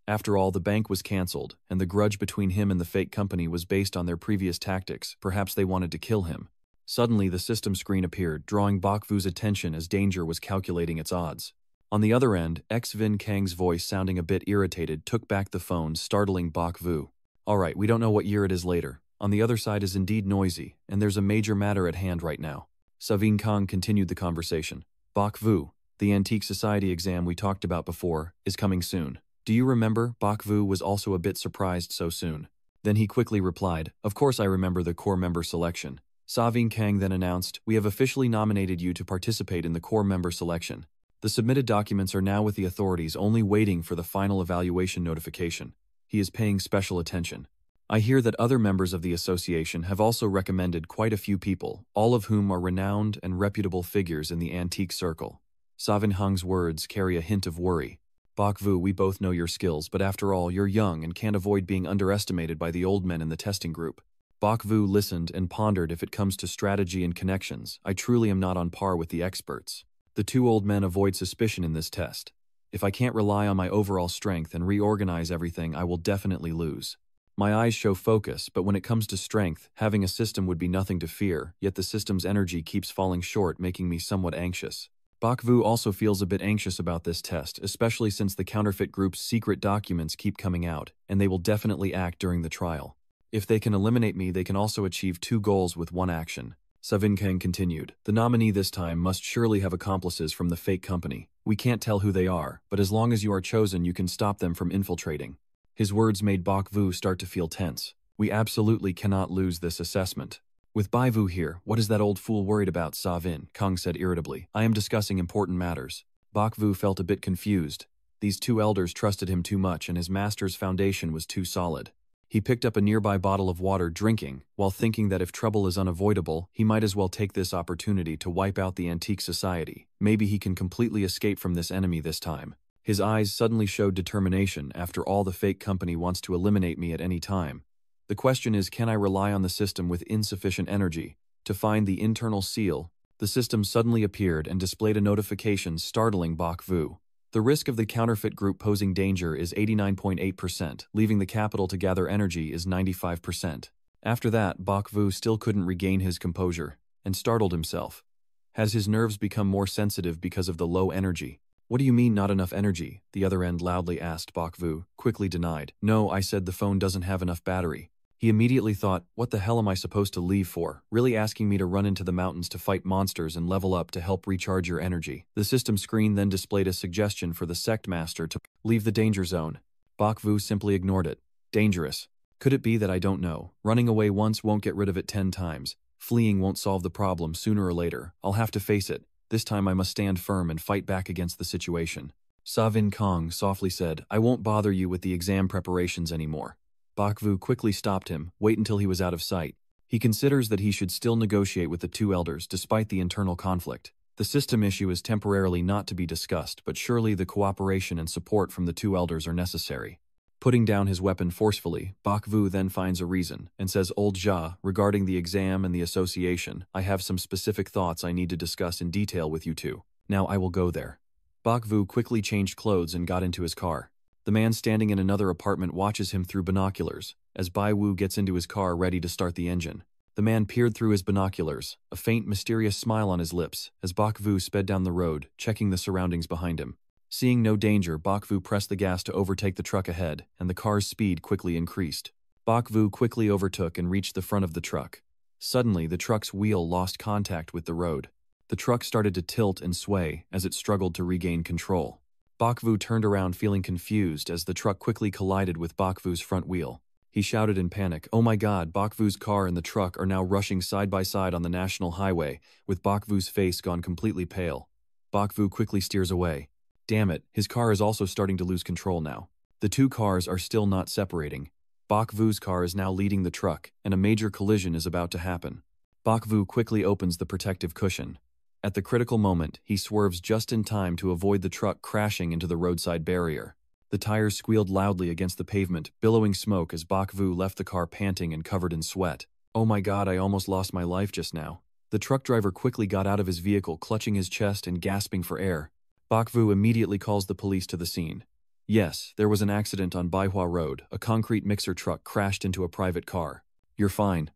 After all, the bank was cancelled, and the grudge between him and the fake company was based on their previous tactics. Perhaps they wanted to kill him. Suddenly, the system screen appeared, drawing Bok Vu's attention as danger was calculating its odds. On the other end, Vin Kang's voice, sounding a bit irritated, took back the phone, startling Bok Vu. "All right, we don't know what year it is later. On the other side is indeed noisy, and there's a major matter at hand right now." Savin Kang continued the conversation. "Bok Vu, the Antique Society exam we talked about before, is coming soon. Do you remember?" Bok Vu was also a bit surprised so soon. Then he quickly replied, "Of course I remember the core member selection." Savin Kang then announced, "We have officially nominated you to participate in the core member selection. The submitted documents are now with the authorities, only waiting for the final evaluation notification." He is paying special attention. "I hear that other members of the association have also recommended quite a few people, all of whom are renowned and reputable figures in the antique circle." Savin Hang's words carry a hint of worry. "Bok Vu, we both know your skills, but after all, you're young and can't avoid being underestimated by the old men in the testing group." Bok Vu listened and pondered. "If it comes to strategy and connections, I truly am not on par with the experts. The two old men avoid suspicion in this test. If I can't rely on my overall strength and reorganize everything, I will definitely lose. My eyes show focus, but when it comes to strength, having a system would be nothing to fear, yet the system's energy keeps falling short, making me somewhat anxious." Bok Vu also feels a bit anxious about this test, especially since the counterfeit group's secret documents keep coming out, and they will definitely act during the trial. "If they can eliminate me, they can also achieve two goals with one action." Savin Kang continued, "The nominee this time must surely have accomplices from the fake company. We can't tell who they are, but as long as you are chosen, you can stop them from infiltrating." His words made Bok Vu start to feel tense. "We absolutely cannot lose this assessment." "With Bai Vu here, what is that old fool worried about?" Savin Kang said irritably. "I am discussing important matters." Bok Vu felt a bit confused. These two elders trusted him too much, and his master's foundation was too solid. He picked up a nearby bottle of water, drinking, while thinking that if trouble is unavoidable, he might as well take this opportunity to wipe out the Antique Society. Maybe he can completely escape from this enemy this time. His eyes suddenly showed determination. "After all, the fake company wants to eliminate me at any time. The question is, can I rely on the system with insufficient energy to find the internal seal?" The system suddenly appeared and displayed a notification, startling Bok Vu. "The risk of the counterfeit group posing danger is 89.8%, leaving the capital to gather energy is 95%. After that, Bok Vu still couldn't regain his composure, and startled himself. Has his nerves become more sensitive because of the low energy? "What do you mean, not enough energy?" the other end loudly asked. Bok Vu quickly denied. "No, I said the phone doesn't have enough battery." He immediately thought, "What the hell am I supposed to leave for? Really asking me to run into the mountains to fight monsters and level up to help recharge your energy?" The system screen then displayed a suggestion for the sect master to leave the danger zone. Bok Vu simply ignored it. Dangerous. Could it be that I don't know? Running away once won't get rid of it 10 times. Fleeing won't solve the problem. Sooner or later, I'll have to face it. This time I must stand firm and fight back against the situation. Savin Kang softly said, "I won't bother you with the exam preparations anymore." Bok Vu quickly stopped him. "Wait until he was out of sight. He considers that he should still negotiate with the two elders despite the internal conflict. The system issue is temporarily not to be discussed, but surely the cooperation and support from the two elders are necessary." Putting down his weapon forcefully, Bak Vu then finds a reason and says, "Old Jia, regarding the exam and the association, I have some specific thoughts I need to discuss in detail with you two. Now I will go there." Bak Vu quickly changed clothes and got into his car. The man standing in another apartment watches him through binoculars, as Bai Wu gets into his car ready to start the engine. The man peered through his binoculars, a faint, mysterious smile on his lips, as Bak Vu sped down the road, checking the surroundings behind him. Seeing no danger, Bak Vu pressed the gas to overtake the truck ahead, and the car's speed quickly increased. Bak Vu quickly overtook and reached the front of the truck. Suddenly, the truck's wheel lost contact with the road. The truck started to tilt and sway as it struggled to regain control. Bak Vu turned around feeling confused as the truck quickly collided with Bak Vu's front wheel. He shouted in panic, "Oh my God!" Bak Vu's car and the truck are now rushing side by side on the national highway, with Bak Vu's face gone completely pale. Bak Vu quickly steers away. Damn it, his car is also starting to lose control now. The two cars are still not separating. Bak Vu's car is now leading the truck, and a major collision is about to happen. Bak Vu quickly opens the protective cushion. At the critical moment, he swerves just in time to avoid the truck crashing into the roadside barrier. The tires squealed loudly against the pavement, billowing smoke as Bak Vu left the car panting and covered in sweat. "Oh my God, I almost lost my life just now." The truck driver quickly got out of his vehicle, clutching his chest and gasping for air. Bak Vu immediately calls the police to the scene. Yes, there was an accident on Baihua Road. A concrete mixer truck crashed into a private car. "You're fine."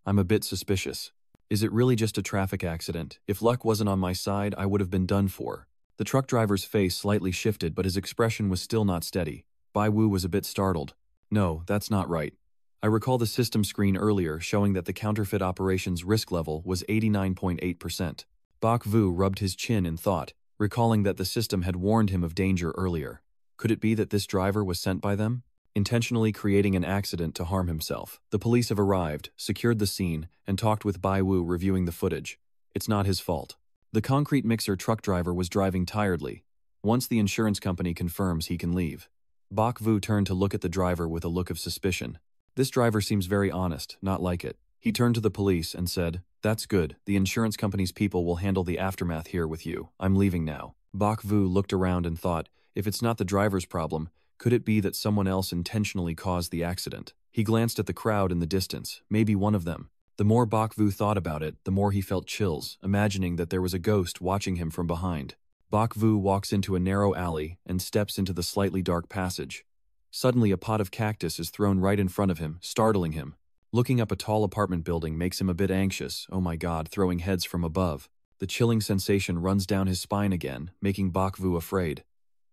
"I'm a bit suspicious." "Is it really just a traffic accident? If luck wasn't on my side, I would have been done for." The truck driver's face slightly shifted, but his expression was still not steady. Bai Wu was a bit startled. "No, that's not right. I recall the system screen earlier showing that the counterfeit operations risk level was 89.8%. Bak Vu rubbed his chin in thought, recalling that the system had warned him of danger earlier. Could it be that this driver was sent by them, intentionally creating an accident to harm himself? The police have arrived, secured the scene, and talked with Bai Wu reviewing the footage. It's not his fault. The concrete mixer truck driver was driving tiredly. Once the insurance company confirms, he can leave. Bak Vu turned to look at the driver with a look of suspicion. This driver seems very honest, not like it. He turned to the police and said, "That's good. The insurance company's people will handle the aftermath here with you. I'm leaving now." Bak Vu looked around and thought, if it's not the driver's problem, could it be that someone else intentionally caused the accident? He glanced at the crowd in the distance, maybe one of them. The more Bak Vu thought about it, the more he felt chills, imagining that there was a ghost watching him from behind. Bak Vu walks into a narrow alley and steps into the slightly dark passage. Suddenly, a pot of cactus is thrown right in front of him, startling him. Looking up a tall apartment building makes him a bit anxious. Oh my God, throwing heads from above. The chilling sensation runs down his spine again, making Bak Vu afraid.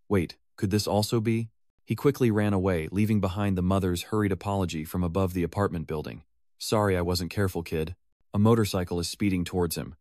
Wait, could this also be? He quickly ran away, leaving behind the mother's hurried apology from above the apartment building. "Sorry I wasn't careful, kid." A motorcycle is speeding towards him.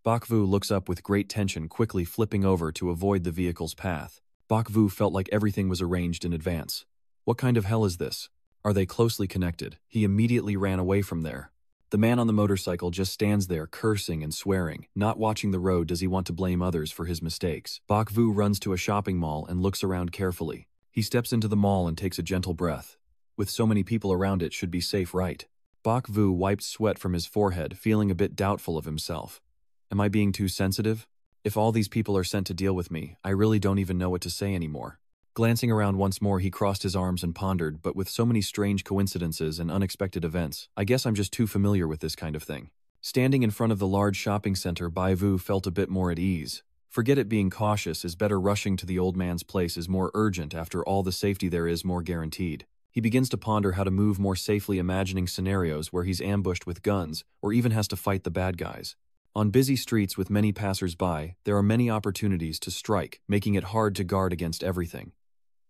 Bak Vu looks up with great tension, quickly flipping over to avoid the vehicle's path. Bak Vu felt like everything was arranged in advance. What kind of hell is this? Are they closely connected? He immediately ran away from there. The man on the motorcycle just stands there, cursing and swearing. Not watching the road does he want to blame others for his mistakes. Bak Vu runs to a shopping mall and looks around carefully. He steps into the mall and takes a gentle breath. With so many people around, it should be safe, right? Bak Vu wiped sweat from his forehead, feeling a bit doubtful of himself. Am I being too sensitive? If all these people are sent to deal with me, I really don't even know what to say anymore. Glancing around once more, he crossed his arms and pondered, but with so many strange coincidences and unexpected events, I guess I'm just too familiar with this kind of thing. Standing in front of the large shopping center, Bai Vu felt a bit more at ease. Forget it, being cautious is better. Rushing to the old man's place is more urgent. After all, the safety there is more guaranteed. He begins to ponder how to move more safely, imagining scenarios where he's ambushed with guns or even has to fight the bad guys. On busy streets with many passers-by, there are many opportunities to strike, making it hard to guard against everything.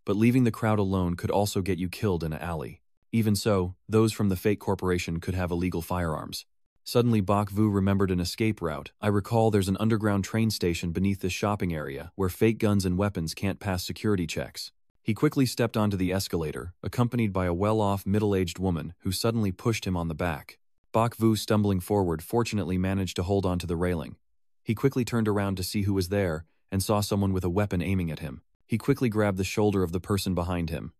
But leaving the crowd alone could also get you killed in an alley. Even so, those from the fake corporation could have illegal firearms. Suddenly, Bak Vu remembered an escape route. I recall there's an underground train station beneath this shopping area where fake guns and weapons can't pass security checks. He quickly stepped onto the escalator, accompanied by a well-off middle-aged woman who suddenly pushed him on the back. Bak Vu, stumbling forward, fortunately managed to hold onto the railing. He quickly turned around to see who was there and saw someone with a weapon aiming at him. He quickly grabbed the shoulder of the person behind him.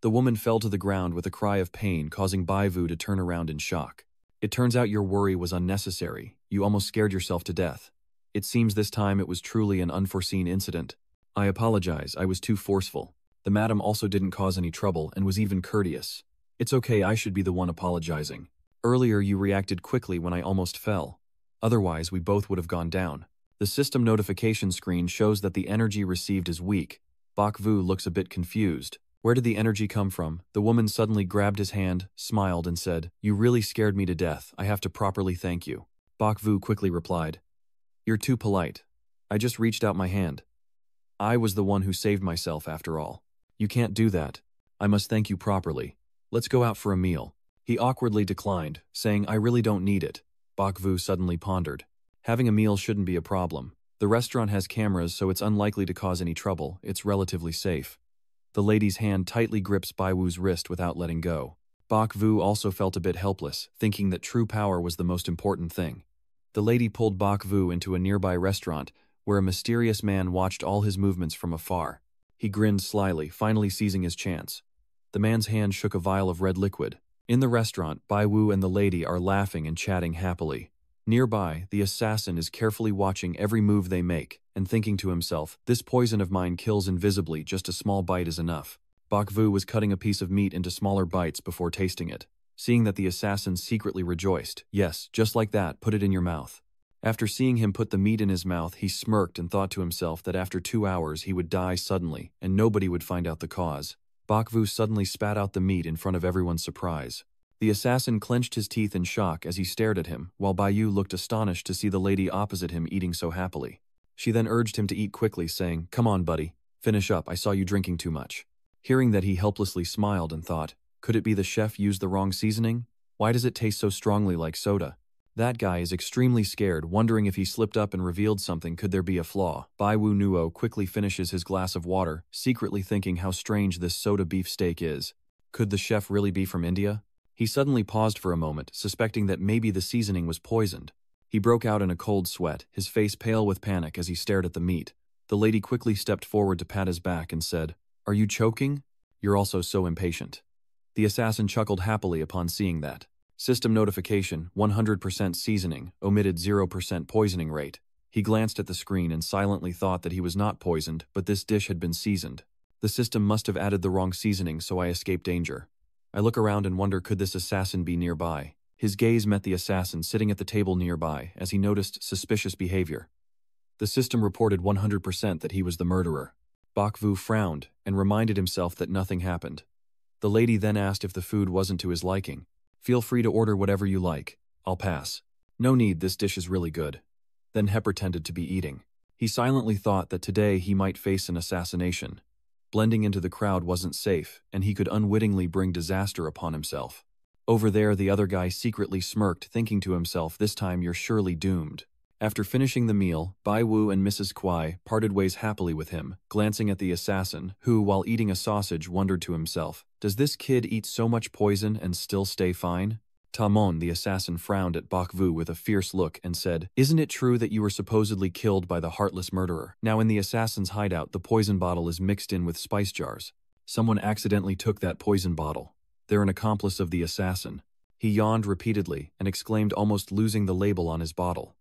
The woman fell to the ground with a cry of pain, causing Bai Vu to turn around in shock. It turns out your worry was unnecessary. You almost scared yourself to death. It seems this time it was truly an unforeseen incident. I apologize, I was too forceful. The madam also didn't cause any trouble and was even courteous. It's okay, I should be the one apologizing. Earlier you reacted quickly when I almost fell. Otherwise we both would have gone down. The system notification screen shows that the energy received is weak. Bok Vu looks a bit confused. Where did the energy come from? The woman suddenly grabbed his hand, smiled and said, "You really scared me to death. I have to properly thank you." Bok Vu quickly replied, "You're too polite. I just reached out my hand. I was the one who saved myself after all. You can't do that. I must thank you properly. Let's go out for a meal." He awkwardly declined, saying, "I really don't need it." Bok Vu suddenly pondered. Having a meal shouldn't be a problem. The restaurant has cameras, so it's unlikely to cause any trouble. It's relatively safe. The lady's hand tightly grips Bai Wu's wrist without letting go. Bok Vu also felt a bit helpless, thinking that true power was the most important thing. The lady pulled Bok Vu into a nearby restaurant, where a mysterious man watched all his movements from afar. He grinned slyly, finally seizing his chance. The man's hand shook a vial of red liquid. In the restaurant, Bai Wu and the lady are laughing and chatting happily. Nearby, the assassin is carefully watching every move they make, and thinking to himself, "This poison of mine kills invisibly, just a small bite is enough." Bok Vu was cutting a piece of meat into smaller bites before tasting it. Seeing that the assassin secretly rejoiced. "Yes, just like that, put it in your mouth." After seeing him put the meat in his mouth, he smirked and thought to himself that after 2 hours he would die suddenly, and nobody would find out the cause. Bok Vu suddenly spat out the meat in front of everyone's surprise. The assassin clenched his teeth in shock as he stared at him, while Bai Yu looked astonished to see the lady opposite him eating so happily. She then urged him to eat quickly, saying, "Come on, buddy. Finish up, I saw you drinking too much." Hearing that, he helplessly smiled and thought, could it be the chef used the wrong seasoning? Why does it taste so strongly like soda? That guy is extremely scared, wondering if he slipped up and revealed something, could there be a flaw? Bai Wu Nuo quickly finishes his glass of water, secretly thinking how strange this soda beef steak is. Could the chef really be from India? He suddenly paused for a moment, suspecting that maybe the seasoning was poisoned. He broke out in a cold sweat, his face pale with panic as he stared at the meat. The lady quickly stepped forward to pat his back and said, "Are you choking? You're also so impatient." The assassin chuckled happily upon seeing that. System notification, 100% seasoning, omitted 0% poisoning rate. He glanced at the screen and silently thought that he was not poisoned, but this dish had been seasoned. The system must have added the wrong seasoning, so I escaped danger. I look around and wonder, could this assassin be nearby? His gaze met the assassin sitting at the table nearby as he noticed suspicious behavior. The system reported 100% that he was the murderer. Bok Vu frowned and reminded himself that nothing happened. The lady then asked if the food wasn't to his liking. "Feel free to order whatever you like. I'll pass." "No need, this dish is really good." Then he pretended to be eating. He silently thought that today he might face an assassination. Blending into the crowd wasn't safe, and he could unwittingly bring disaster upon himself. Over there, the other guy secretly smirked, thinking to himself, "This time you're surely doomed." After finishing the meal, Bai Wu and Mrs. Kwai parted ways happily with him, glancing at the assassin, who, while eating a sausage, wondered to himself, "Does this kid eat so much poison and still stay fine?" Tamon, the assassin, frowned at Bok Vu with a fierce look and said, "Isn't it true that you were supposedly killed by the heartless murderer? Now in the assassin's hideout, the poison bottle is mixed in with spice jars. Someone accidentally took that poison bottle. They're an accomplice of the assassin." He yawned repeatedly and exclaimed, almost losing the label on his bottle.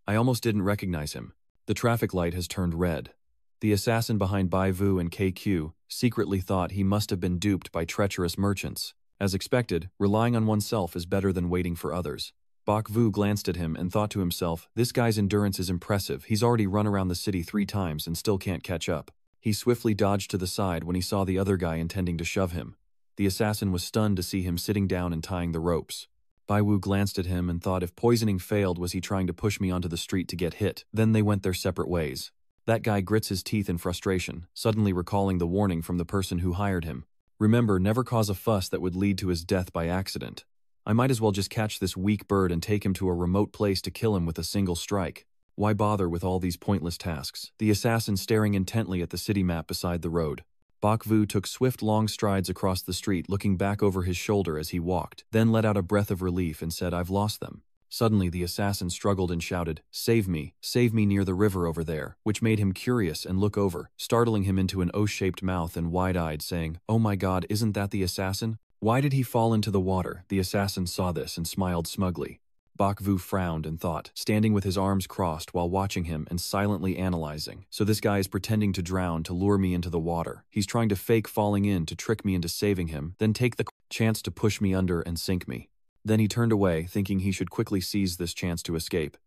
"I almost didn't recognize him. The traffic light has turned red." The assassin behind Bai Vu and KQ secretly thought he must have been duped by treacherous merchants. As expected, relying on oneself is better than waiting for others. Bok Vu glanced at him and thought to himself, "This guy's endurance is impressive. He's already run around the city 3 times and still can't catch up." He swiftly dodged to the side when he saw the other guy intending to shove him. The assassin was stunned to see him sitting down and tying the ropes. Bai Wu glanced at him and thought, if poisoning failed, was he trying to push me onto the street to get hit? Then they went their separate ways. That guy grits his teeth in frustration, suddenly recalling the warning from the person who hired him. "Remember, never cause a fuss that would lead to his death by accident. I might as well just catch this weak bird and take him to a remote place to kill him with a single strike. Why bother with all these pointless tasks?" The assassin staring intently at the city map beside the road. Bok Vu took swift long strides across the street, looking back over his shoulder as he walked, then let out a breath of relief and said, "I've lost them." Suddenly the assassin struggled and shouted, save me near the river over there," which made him curious and look over, startling him into an O-shaped mouth and wide-eyed, saying, "Oh my god, isn't that the assassin? Why did he fall into the water?" The assassin saw this and smiled smugly. Bok Vu frowned and thought, standing with his arms crossed while watching him and silently analyzing. So this guy is pretending to drown to lure me into the water. He's trying to fake falling in to trick me into saving him, then take the chance to push me under and sink me. Then he turned away, thinking he should quickly seize this chance to escape.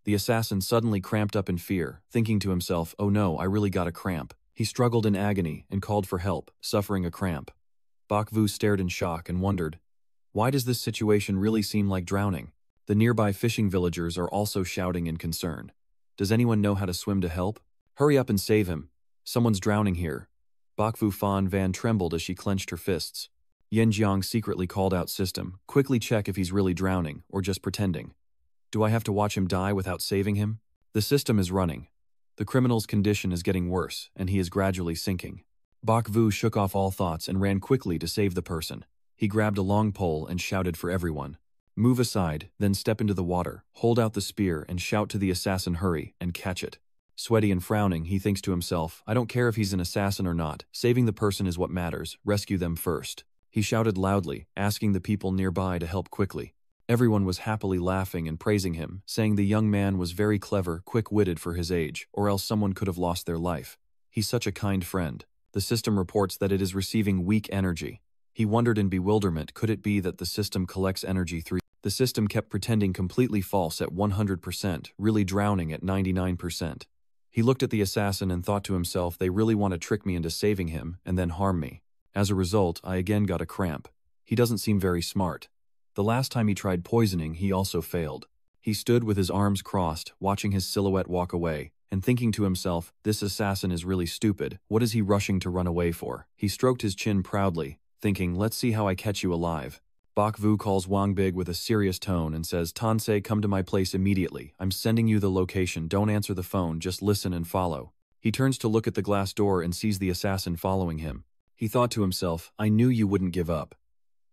The assassin suddenly cramped up in fear, thinking to himself, oh no, I really got a cramp. He struggled in agony and called for help, suffering a cramp. Bok Vu stared in shock and wondered, why does this situation really seem like drowning? The nearby fishing villagers are also shouting in concern. Does anyone know how to swim to help? Hurry up and save him. Someone's drowning here. Bok Vu Fan Van trembled as she clenched her fists. Yen Jiang secretly called out System, quickly check if he's really drowning or just pretending. Do I have to watch him die without saving him? The system is running. The criminal's condition is getting worse, and he is gradually sinking. Bok Vu shook off all thoughts and ran quickly to save the person. He grabbed a long pole and shouted for everyone. Move aside, then step into the water, hold out the spear and shout to the assassin hurry and catch it. Sweaty and frowning, he thinks to himself, I don't care if he's an assassin or not, saving the person is what matters, rescue them first. He shouted loudly, asking the people nearby to help quickly. Everyone was happily laughing and praising him, saying the young man was very clever, quick-witted for his age, or else someone could have lost their life. He's such a kind friend. The system reports that it is receiving weak energy. He wondered in bewilderment, could it be that the system collects energy through? The system kept pretending completely false at 100%, really drowning at 99%. He looked at the assassin and thought to himself, they really want to trick me into saving him and then harm me. As a result, I again got a cramp. He doesn't seem very smart. The last time he tried poisoning, he also failed. He stood with his arms crossed, watching his silhouette walk away, and thinking to himself, this assassin is really stupid, what is he rushing to run away for? He stroked his chin proudly, thinking, let's see how I catch you alive. Bok Vu calls Wang Big with a serious tone and says, Tansei, come to my place immediately. I'm sending you the location, don't answer the phone, just listen and follow. He turns to look at the glass door and sees the assassin following him. He thought to himself, I knew you wouldn't give up.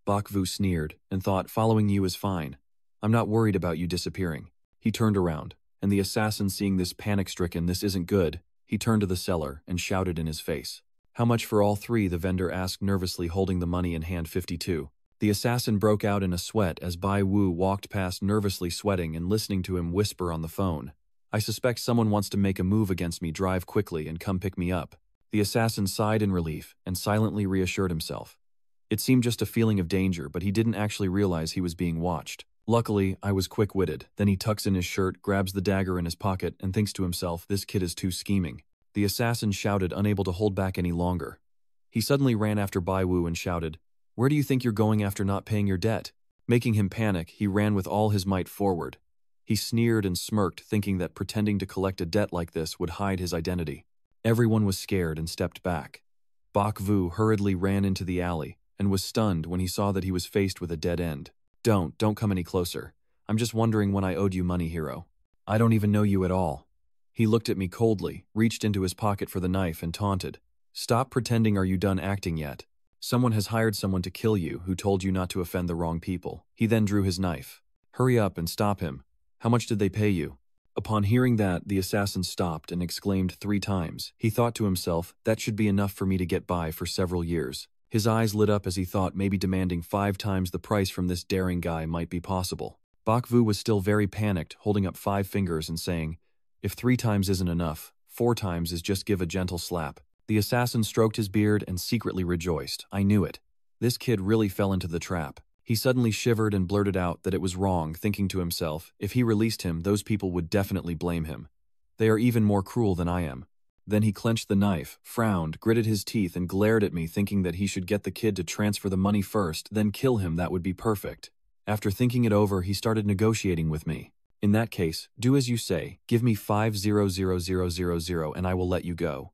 Bok Vu sneered and thought, following you is fine. I'm not worried about you disappearing. He turned around, and the assassin, seeing this panic-stricken, this isn't good, he turned to the seller and shouted in his face. How much for all three? The vendor asked nervously, holding the money in hand. 52. The assassin broke out in a sweat as Bai Wu walked past, nervously sweating and listening to him whisper on the phone. I suspect someone wants to make a move against me. Drive quickly and come pick me up. The assassin sighed in relief and silently reassured himself. It seemed just a feeling of danger, but he didn't actually realize he was being watched. Luckily, I was quick-witted. Then he tucks in his shirt, grabs the dagger in his pocket, and thinks to himself, this kid is too scheming. The assassin shouted, unable to hold back any longer. He suddenly ran after Bai Wu and shouted, where do you think you're going after not paying your debt? Making him panic, he ran with all his might forward. He sneered and smirked, thinking that pretending to collect a debt like this would hide his identity. Everyone was scared and stepped back. Bok Vu hurriedly ran into the alley and was stunned when he saw that he was faced with a dead end. Don't come any closer. I'm just wondering when I owed you money, hero. I don't even know you at all. He looked at me coldly, reached into his pocket for the knife and taunted. Stop pretending, are you done acting yet? Someone has hired someone to kill you who told you not to offend the wrong people. He then drew his knife. Hurry up and stop him. How much did they pay you? Upon hearing that, the assassin stopped and exclaimed 3 times. He thought to himself, that should be enough for me to get by for several years. His eyes lit up as he thought maybe demanding 5 times the price from this daring guy might be possible. Bok Vu was still very panicked, holding up 5 fingers and saying, if 3 times isn't enough, 4 times is just give a gentle slap. The assassin stroked his beard and secretly rejoiced. I knew it. This kid really fell into the trap. He suddenly shivered and blurted out that it was wrong, thinking to himself, if he released him, those people would definitely blame him. They are even more cruel than I am. Then he clenched the knife, frowned, gritted his teeth, and glared at me, thinking that he should get the kid to transfer the money first, then kill him. That would be perfect. After thinking it over, he started negotiating with me. In that case, do as you say, give me 5,000,000 and I will let you go.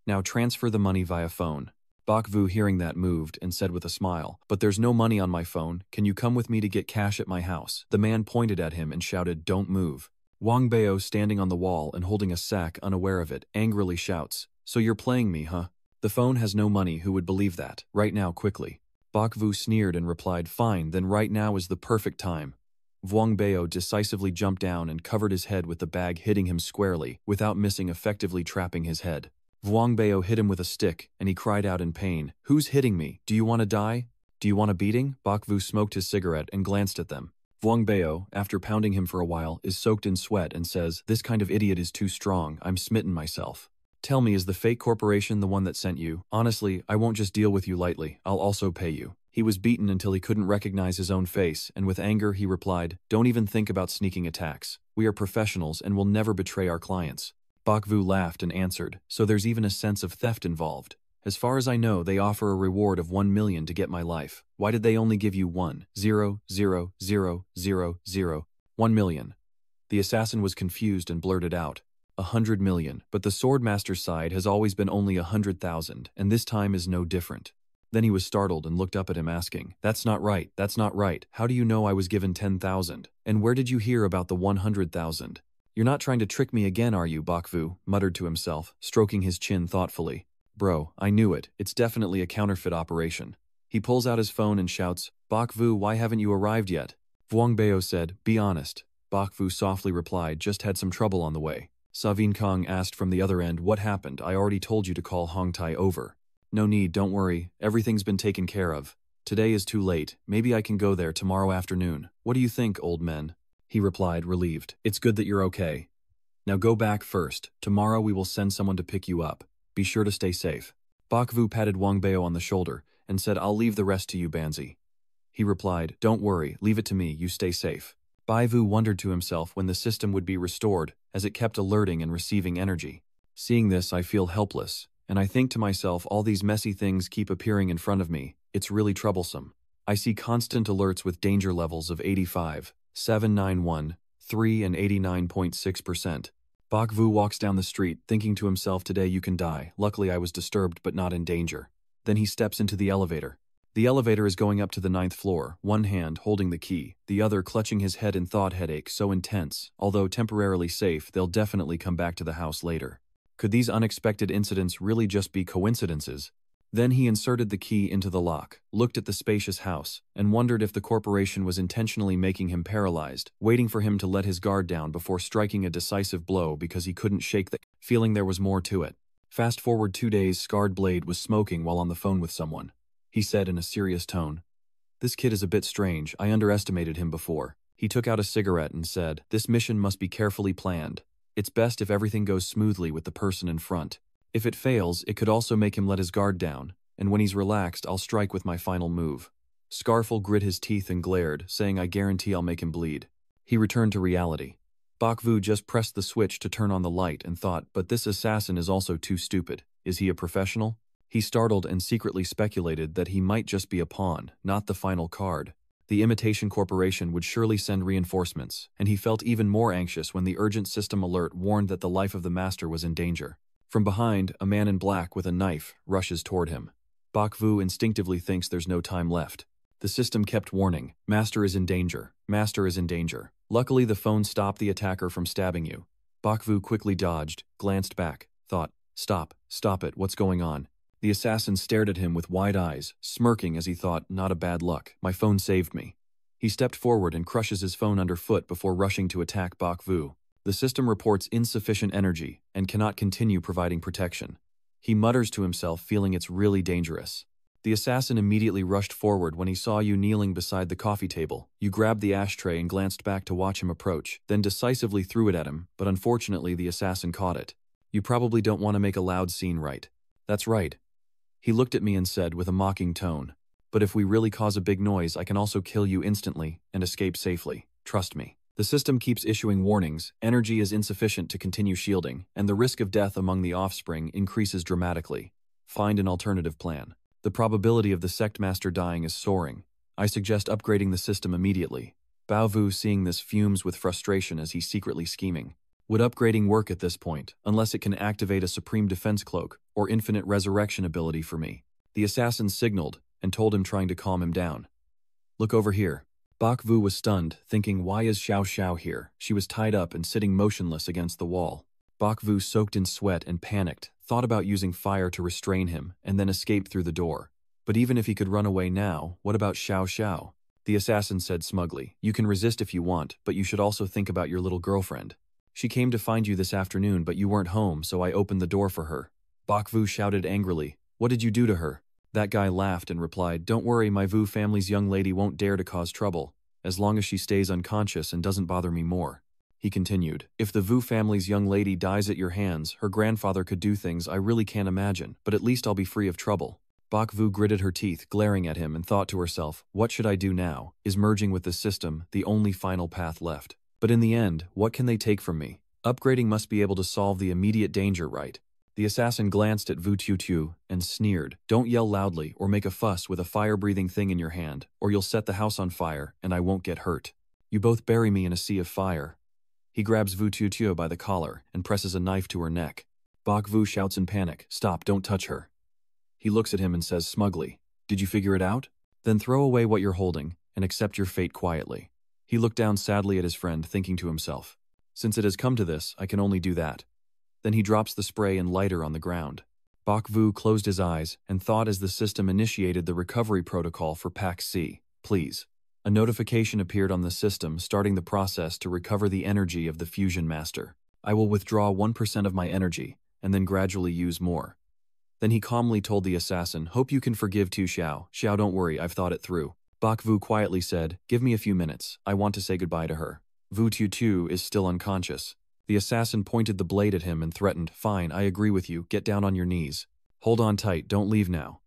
Now transfer the money via phone. Bok Vu, hearing that, moved and said with a smile, but there's no money on my phone. Can you come with me to get cash at my house? The man pointed at him and shouted, don't move. Wang Bao, standing on the wall and holding a sack, unaware of it, angrily shouts, so you're playing me, huh? The phone has no money, who would believe that? Right now, quickly. Bok Vu sneered and replied, fine, then right now is the perfect time. Wang Bao decisively jumped down and covered his head with the bag, hitting him squarely, without missing, effectively trapping his head. Wang Bao hit him with a stick, and he cried out in pain, who's hitting me? Do you want to die? Do you want a beating? Bok Vu smoked his cigarette and glanced at them. Vuong Bao, after pounding him for a while, is soaked in sweat and says, "This kind of idiot is too strong, I'm smitten myself. Tell me, is the fake corporation the one that sent you? Honestly, I won't just deal with you lightly, I'll also pay you." He was beaten until he couldn't recognize his own face, and with anger he replied, "Don't even think about sneaking attacks. We are professionals and will never betray our clients." Bakvu laughed and answered, "So there's even a sense of theft involved. As far as I know, they offer a reward of 1 million to get my life. Why did they only give you 1 million?" The assassin was confused and blurted out, 100 million, but the swordmaster's side has always been only 100,000, and this time is no different. Then he was startled and looked up at him asking, "That's not right, that's not right. How do you know I was given 10,000? And where did you hear about the 100,000? You're not trying to trick me again, are you?" Bakvu muttered to himself, stroking his chin thoughtfully. "Bro, I knew it. It's definitely a counterfeit operation." He pulls out his phone and shouts, "Bakvu, why haven't you arrived yet?" Vuong Bao said, "Be honest." Bakvu softly replied, "Just had some trouble on the way." Savin Kong asked from the other end, "What happened? I already told you to call Hong Tai over." "No need, don't worry. Everything's been taken care of. Today is too late. Maybe I can go there tomorrow afternoon. What do you think, old man?" He replied, relieved. "It's good that you're okay. Now go back first. Tomorrow we will send someone to pick you up. Be sure to stay safe." Bakvu patted Wang Bao on the shoulder and said, "I'll leave the rest to you, Banzi." He replied, "Don't worry, leave it to me, you stay safe." Baivu wondered to himself when the system would be restored, as it kept alerting and receiving energy. Seeing this, I feel helpless, and I think to myself, all these messy things keep appearing in front of me. It's really troublesome. I see constant alerts with danger levels of 85, 791, 3 and 89.6%. Bakvu walks down the street, thinking to himself, "Today you can die. Luckily I was disturbed but not in danger." Then he steps into the elevator. The elevator is going up to the 9th floor, one hand holding the key, the other clutching his head in thought, headache so intense. Although temporarily safe, they'll definitely come back to the house later. Could these unexpected incidents really just be coincidences? Then he inserted the key into the lock, looked at the spacious house, and wondered if the corporation was intentionally making him paralyzed, waiting for him to let his guard down before striking a decisive blow because he couldn't shake the feeling there was more to it. Fast forward 2 days, Scarred Blade was smoking while on the phone with someone. He said in a serious tone, "This kid is a bit strange. I underestimated him before." He took out a cigarette and said, "This mission must be carefully planned. It's best if everything goes smoothly with the person in front. If it fails, it could also make him let his guard down, and when he's relaxed, I'll strike with my final move." Scarful grit his teeth and glared, saying, "I guarantee I'll make him bleed." He returned to reality. Bakvu just pressed the switch to turn on the light and thought, "But this assassin is also too stupid. Is he a professional?" He startled and secretly speculated that he might just be a pawn, not the final card. The imitation corporation would surely send reinforcements, and he felt even more anxious when the urgent system alert warned that the life of the master was in danger. From behind, a man in black with a knife rushes toward him. Bakvu instinctively thinks there's no time left. The system kept warning, "Master is in danger, master is in danger." Luckily, the phone stopped the attacker from stabbing you. Bakvu quickly dodged, glanced back, thought, Stop it, what's going on?" The assassin stared at him with wide eyes, smirking as he thought, "Not a bad luck, my phone saved me." He stepped forward and crushes his phone underfoot before rushing to attack Bakvu. The system reports insufficient energy and cannot continue providing protection. He mutters to himself, feeling it's really dangerous. The assassin immediately rushed forward when he saw you kneeling beside the coffee table. You grabbed the ashtray and glanced back to watch him approach, then decisively threw it at him, but unfortunately the assassin caught it. "You probably don't want to make a loud scene, right?" "That's right." He looked at me and said with a mocking tone, "But if we really cause a big noise, I can also kill you instantly and escape safely. Trust me." The system keeps issuing warnings, energy is insufficient to continue shielding, and the risk of death among the offspring increases dramatically. Find an alternative plan. The probability of the sect master dying is soaring. I suggest upgrading the system immediately. Baovu, seeing this, fumes with frustration as he's secretly scheming. Would upgrading work at this point, unless it can activate a supreme defense cloak or infinite resurrection ability for me? The assassin signaled and told him, trying to calm him down. "Look over here." Bakvu was stunned, thinking, why is Xiao Xiao here? She was tied up and sitting motionless against the wall. Bakvu, soaked in sweat and panicked, thought about using fire to restrain him and then escape through the door. But even if he could run away now, what about Xiao Xiao? The assassin said smugly, "You can resist if you want, but you should also think about your little girlfriend. She came to find you this afternoon, but you weren't home, so I opened the door for her." Bakvu shouted angrily, "What did you do to her?" That guy laughed and replied, "Don't worry, my Vu family's young lady won't dare to cause trouble. as long as she stays unconscious and doesn't bother me more. He continued, if the Vu family's young lady dies at your hands, her grandfather could do things I really can't imagine, but at least I'll be free of trouble. Bak Vu gritted her teeth, glaring at him, and thought to herself, what should I do now? Is merging with the system the only final path left? But in the end, what can they take from me? Upgrading must be able to solve the immediate danger, right? The assassin glanced at Vu Tiu and sneered, don't yell loudly or make a fuss with a fire-breathing thing in your hand, or you'll set the house on fire and I won't get hurt. You both bury me in a sea of fire. He grabs Vu Tiu by the collar and presses a knife to her neck. Bak Vu shouts in panic, stop, don't touch her. He looks at him and says smugly, did you figure it out? Then throw away what you're holding and accept your fate quietly. He looked down sadly at his friend, thinking to himself, since it has come to this, I can only do that. Then he drops the spray and lighter on the ground. Bak Vu closed his eyes and thought as the system initiated the recovery protocol for Pack C, please. A notification appeared on the system starting the process to recover the energy of the Fusion Master. I will withdraw 1% of my energy and then gradually use more. Then he calmly told the assassin, hope you can forgive Tu Xiao. Xiao, don't worry, I've thought it through. Bak Vu quietly said, give me a few minutes, I want to say goodbye to her. Vu Tiu is still unconscious. The assassin pointed the blade at him and threatened, fine, I agree with you, get down on your knees. Hold on tight, don't leave now.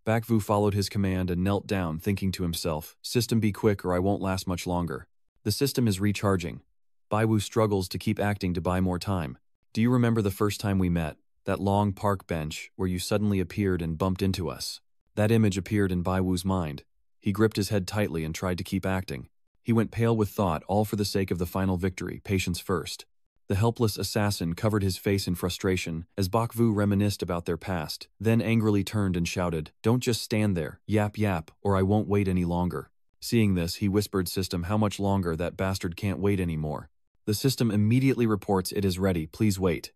Bak Vu followed his command and knelt down, thinking to himself, system be quick or I won't last much longer. The system is recharging. Bai Wu struggles to keep acting to buy more time. Do you remember the first time we met? That long park bench where you suddenly appeared and bumped into us. That image appeared in Bai Wu's mind. He gripped his head tightly and tried to keep acting. He went pale with thought, all for the sake of the final victory, patience first. The helpless assassin covered his face in frustration as Bak Vu reminisced about their past, then angrily turned and shouted, don't just stand there, yap yap, or I won't wait any longer. Seeing this, he whispered system, how much longer? That bastard can't wait anymore. The system immediately reports it is ready, please wait.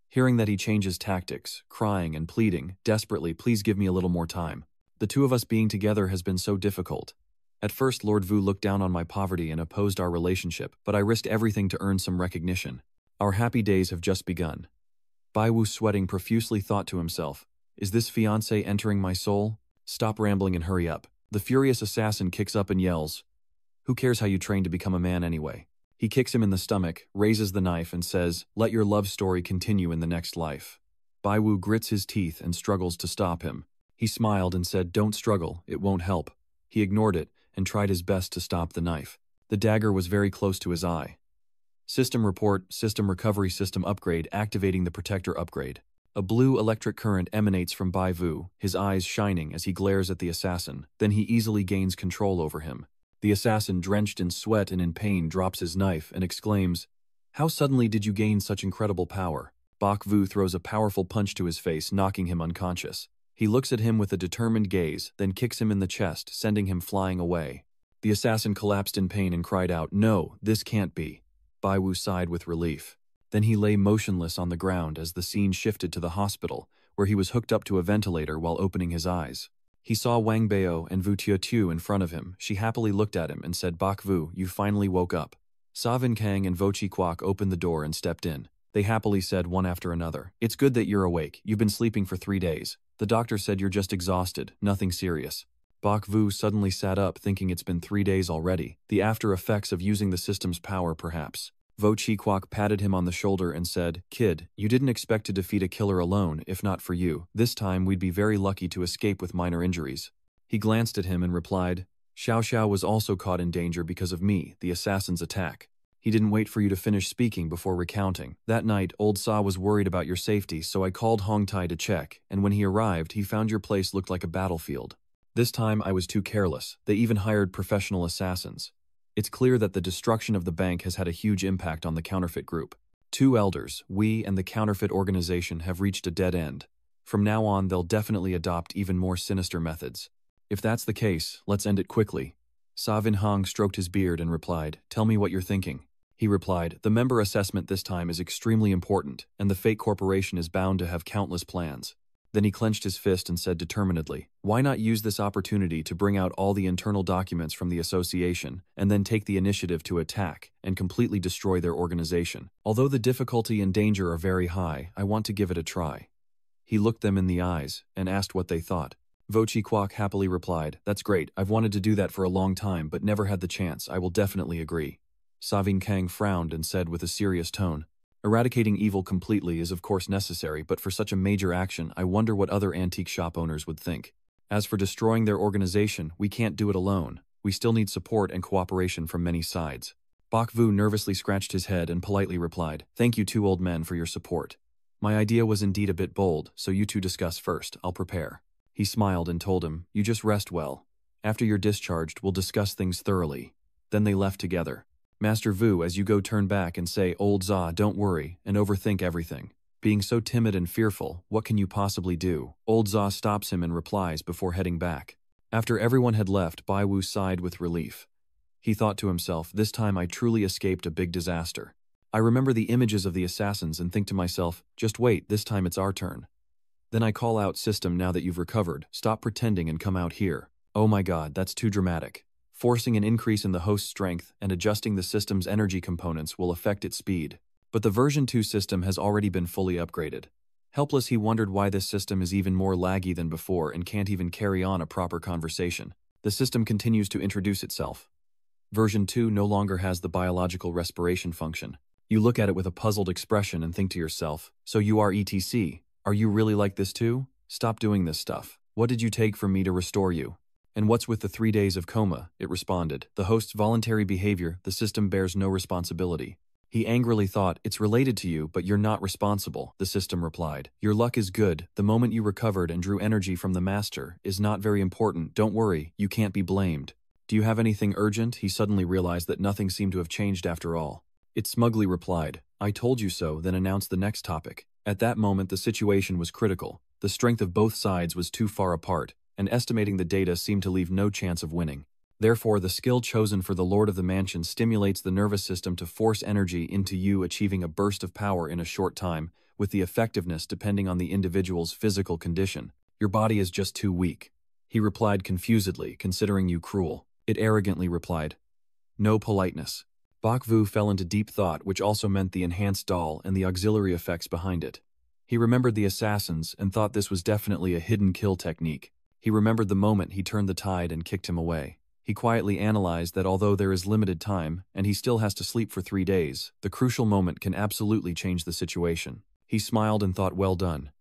Hearing that, he changes tactics, crying and pleading, desperately, please give me a little more time. The two of us being together has been so difficult. At first, Lord Vu looked down on my poverty and opposed our relationship, but I risked everything to earn some recognition. Our happy days have just begun. Bai Wu, sweating profusely, thought to himself, is this fiancé entering my soul? Stop rambling and hurry up. The furious assassin kicks up and yells, who cares how you train to become a man anyway? He kicks him in the stomach, raises the knife and says, let your love story continue in the next life. Bai Wu grits his teeth and struggles to stop him. He smiled and said, don't struggle, it won't help. He ignored it and tried his best to stop the knife. The dagger was very close to his eye. System report, system recovery, system upgrade, activating the protector upgrade. A blue electric current emanates from Bai Vu, his eyes shining as he glares at the assassin. Then he easily gains control over him. The assassin, drenched in sweat and in pain, drops his knife and exclaims, how suddenly did you gain such incredible power? Bak Vu throws a powerful punch to his face, knocking him unconscious. He looks at him with a determined gaze, then kicks him in the chest, sending him flying away. The assassin collapsed in pain and cried out, no, this can't be. Bai Wu sighed with relief. Then he lay motionless on the ground as the scene shifted to the hospital, where he was hooked up to a ventilator while opening his eyes. He saw Wang Bao and Vu Tiu in front of him. She happily looked at him and said, Bak Vu, you finally woke up. Sa Vin Kang and Vo Chi Kwok opened the door and stepped in. They happily said one after another, it's good that you're awake. You've been sleeping for 3 days. The doctor said you're just exhausted, nothing serious. Bak Vu suddenly sat up, thinking it's been 3 days already, the after effects of using the system's power perhaps. Vo Chi Kwok patted him on the shoulder and said, kid, you didn't expect to defeat a killer alone, if not for you. This time we'd be very lucky to escape with minor injuries. He glanced at him and replied, Xiao Xiao was also caught in danger because of me, the assassin's attack. He didn't wait for you to finish speaking before recounting. That night, old Sa was worried about your safety, so I called Hong Tai to check, and when he arrived, he found your place looked like a battlefield. This time I was too careless. They even hired professional assassins. It's clear that the destruction of the bank has had a huge impact on the counterfeit group. 2 elders, we and the counterfeit organization have reached a dead end. From now on, they'll definitely adopt even more sinister methods. If that's the case, let's end it quickly. Sa Vin Hong stroked his beard and replied, tell me what you're thinking. He replied, the member assessment this time is extremely important, and the Fate Corporation is bound to have countless plans. Then he clenched his fist and said determinedly, why not use this opportunity to bring out all the internal documents from the association, and then take the initiative to attack and completely destroy their organization? Although the difficulty and danger are very high, I want to give it a try. He looked them in the eyes and asked what they thought. Vochi Kwok happily replied, "That's great, I've wanted to do that for a long time but never had the chance, I will definitely agree." Saving Kang frowned and said with a serious tone, "Eradicating evil completely is of course necessary, but for such a major action, I wonder what other antique shop owners would think. As for destroying their organization, we can't do it alone. We still need support and cooperation from many sides." Bok Vu nervously scratched his head and politely replied, "Thank you two old men for your support. My idea was indeed a bit bold, so you two discuss first, I'll prepare." He smiled and told him, "You just rest well. After you're discharged, we'll discuss things thoroughly." Then they left together. "Master Vu, as you go, turn back and say, 'Old Za, don't worry,' and overthink everything. Being so timid and fearful, what can you possibly do?" Old Za stops him and replies before heading back. After everyone had left, Bai Wu sighed with relief. He thought to himself, "This time I truly escaped a big disaster. I remember the images of the assassins and think to myself, just wait, this time it's our turn. Then I call out, 'System, now that you've recovered, stop pretending and come out here.' Oh my god, that's too dramatic. Forcing an increase in the host's strength and adjusting the system's energy components will affect its speed. But the version 2 system has already been fully upgraded." Helpless, he wondered why this system is even more laggy than before and can't even carry on a proper conversation. The system continues to introduce itself. Version 2 no longer has the biological respiration function. You look at it with a puzzled expression and think to yourself, "So you are ETC? Are you really like this too? Stop doing this stuff. What did you take from me to restore you?" "And what's with the 3 days of coma?" it responded. "The host's voluntary behavior, the system bears no responsibility." He angrily thought, "It's related to you, but you're not responsible," the system replied. "Your luck is good. The moment you recovered and drew energy from the master is not very important. Don't worry, you can't be blamed." "Do you have anything urgent?" He suddenly realized that nothing seemed to have changed after all. It smugly replied, "I told you so," then announced the next topic. At that moment the situation was critical. The strength of both sides was too far apart, and estimating the data seemed to leave no chance of winning. Therefore, the skill chosen for the Lord of the Mansion stimulates the nervous system to force energy into you, achieving a burst of power in a short time, with the effectiveness depending on the individual's physical condition. "Your body is just too weak." He replied confusedly, "Considering you cruel." It arrogantly replied, "No politeness." Bok Vu fell into deep thought, which also meant the enhanced doll and the auxiliary effects behind it. He remembered the assassins and thought this was definitely a hidden kill technique. He remembered the moment he turned the tide and kicked him away. He quietly analyzed that although there is limited time, and he still has to sleep for 3 days, the crucial moment can absolutely change the situation. He smiled and thought, "Well done."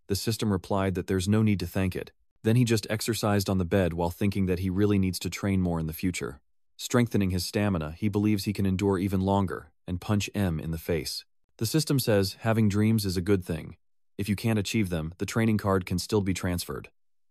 The system replied that there's no need to thank it. Then he just exercised on the bed while thinking that he really needs to train more in the future. Strengthening his stamina, he believes he can endure even longer, and punch M in the face. The system says, having dreams is a good thing. If you can't achieve them, the training card can still be transferred.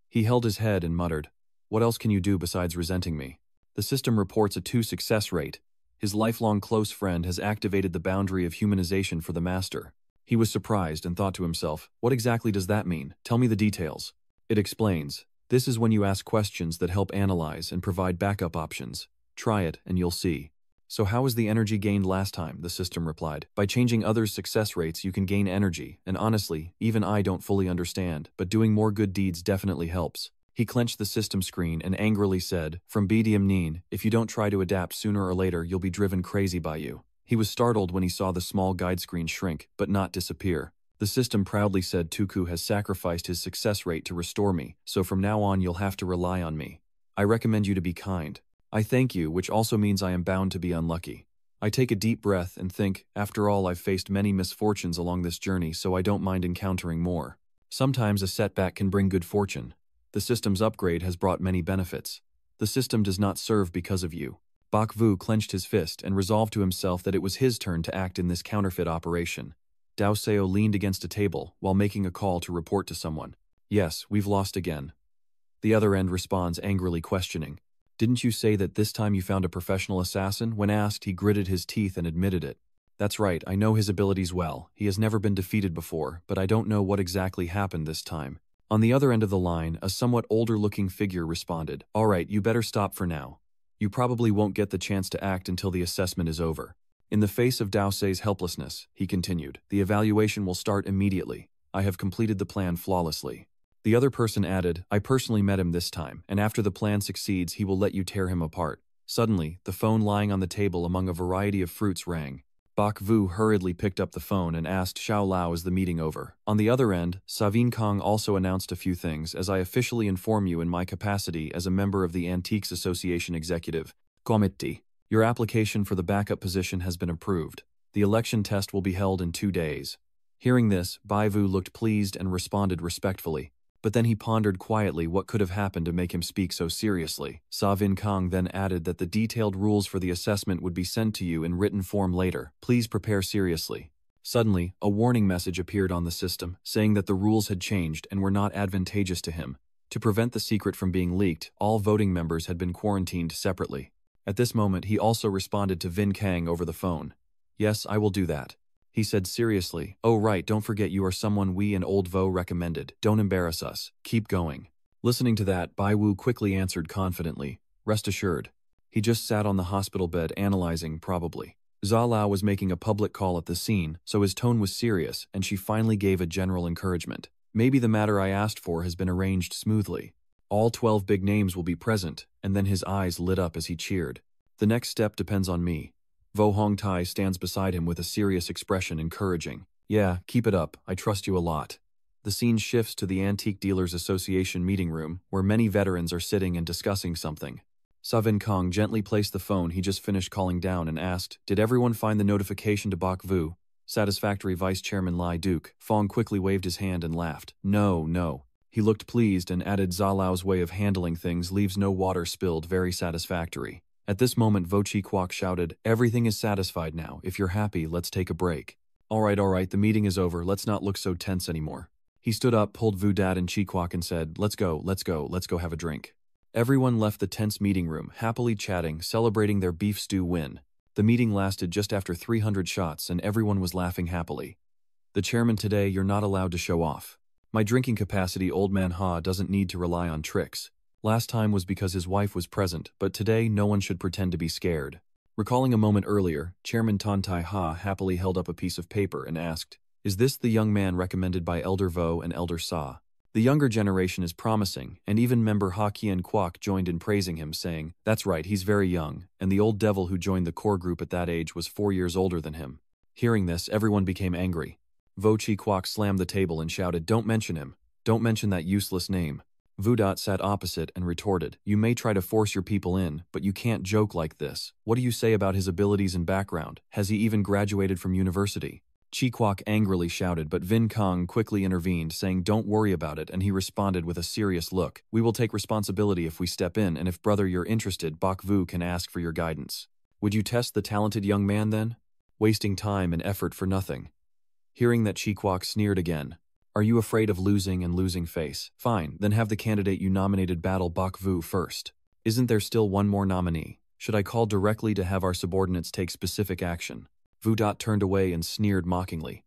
He held his head and muttered, "What else can you do besides resenting me?" The system reports a 2 success rate. His lifelong close friend has activated the boundary of humanization for the master. He was surprised and thought to himself, "What exactly does that mean? Tell me the details." It explains, "This is when you ask questions that help analyze and provide backup options. Try it and you'll see." "So how was the energy gained last time?" the system replied. "By changing others' success rates you can gain energy, and honestly, even I don't fully understand, but doing more good deeds definitely helps." He clenched the system screen and angrily said, "From BDM Neen, if you don't try to adapt sooner or later you'll be driven crazy by you." He was startled when he saw the small guide screen shrink, but not disappear. The system proudly said, "Tuku has sacrificed his success rate to restore me, so from now on you'll have to rely on me. I recommend you to be kind. I thank you, which also means I am bound to be unlucky." I take a deep breath and think, after all I've faced many misfortunes along this journey, so I don't mind encountering more. Sometimes a setback can bring good fortune. The system's upgrade has brought many benefits. The system does not serve because of you. Bok Vu clenched his fist and resolved to himself that it was his turn to act in this counterfeit operation. Dao Seo leaned against a table while making a call to report to someone. "Yes, we've lost again." The other end responds angrily questioning, "Didn't you say that this time you found a professional assassin?" When asked, he gritted his teeth and admitted it. "That's right, I know his abilities well. He has never been defeated before, but I don't know what exactly happened this time." On the other end of the line, a somewhat older-looking figure responded, "All right, you better stop for now. You probably won't get the chance to act until the assessment is over." In the face of Dao Sei's helplessness, he continued, "The evaluation will start immediately. I have completed the plan flawlessly." The other person added, "I personally met him this time, and after the plan succeeds he will let you tear him apart." Suddenly, the phone lying on the table among a variety of fruits rang. Bak Vu hurriedly picked up the phone and asked Xiao Lao is the meeting over. On the other end, Savin Kong also announced a few things as I officially inform you in my capacity as a member of the Antiques Association Executive Committee. Your application for the backup position has been approved. The election test will be held in 2 days. Hearing this, Bai Vu looked pleased and responded respectfully. But then he pondered quietly what could have happened to make him speak so seriously. Savin Kong then added that the detailed rules for the assessment would be sent to you in written form later. Please prepare seriously. Suddenly, a warning message appeared on the system, saying that the rules had changed and were not advantageous to him. To prevent the secret from being leaked, all voting members had been quarantined separately. At this moment, he also responded to Vin Kang over the phone. Yes, I will do that. He said seriously, oh right, don't forget you are someone we and Old Vo recommended. Don't embarrass us. Keep going. Listening to that, Bai Wu quickly answered confidently, rest assured. He just sat on the hospital bed analyzing, probably. Zha Lao was making a public call at the scene, so his tone was serious, and she finally gave a general encouragement. Maybe the matter I asked for has been arranged smoothly. All 12 big names will be present, and then his eyes lit up as he cheered. The next step depends on me. Vo Hongtai stands beside him with a serious expression encouraging. Yeah, keep it up, I trust you a lot. The scene shifts to the Antique Dealers Association meeting room, where many veterans are sitting and discussing something. Savin Kong gently placed the phone he just finished calling down and asked, did everyone find the notification to Bak Vu? Satisfactory Vice Chairman Lai Duke. Fong quickly waved his hand and laughed. No. He looked pleased and added Zha Lao's way of handling things leaves no water spilled, very satisfactory. At this moment, Vo Chi Kwok shouted, everything is satisfied now. If you're happy, let's take a break. All right, the meeting is over. Let's not look so tense anymore. He stood up, pulled Vu Dad and Chi Kwok and said, let's go have a drink. Everyone left the tense meeting room, happily chatting, celebrating their beef stew win. The meeting lasted just after 300 shots and everyone was laughing happily. The chairman today, you're not allowed to show off. My drinking capacity, old man Ha doesn't need to rely on tricks. Last time was because his wife was present, but today no one should pretend to be scared. Recalling a moment earlier, Chairman Tan Tai Ha happily held up a piece of paper and asked, is this the young man recommended by Elder Vo and Elder Sa? The younger generation is promising, and even member Ha Kien Kwok joined in praising him, saying, that's right, he's very young, and the old devil who joined the core group at that age was 4 years older than him. Hearing this, everyone became angry. Vo Chi Kwok slammed the table and shouted, don't mention him. Don't mention that useless name. Vu Dot sat opposite and retorted, you may try to force your people in, but you can't joke like this. What do you say about his abilities and background? Has he even graduated from university? Chi Kwok angrily shouted, but Vin Kong quickly intervened, saying don't worry about it, and he responded with a serious look. We will take responsibility if we step in, and if brother you're interested, Bak Vu can ask for your guidance. Would you test the talented young man then? Wasting time and effort for nothing. Hearing that, Chi Kwok sneered again. Are you afraid of losing and losing face? Fine, then have the candidate you nominated battle Bak Vu first. Isn't there still one more nominee? Should I call directly to have our subordinates take specific action? Vu Dot turned away and sneered mockingly.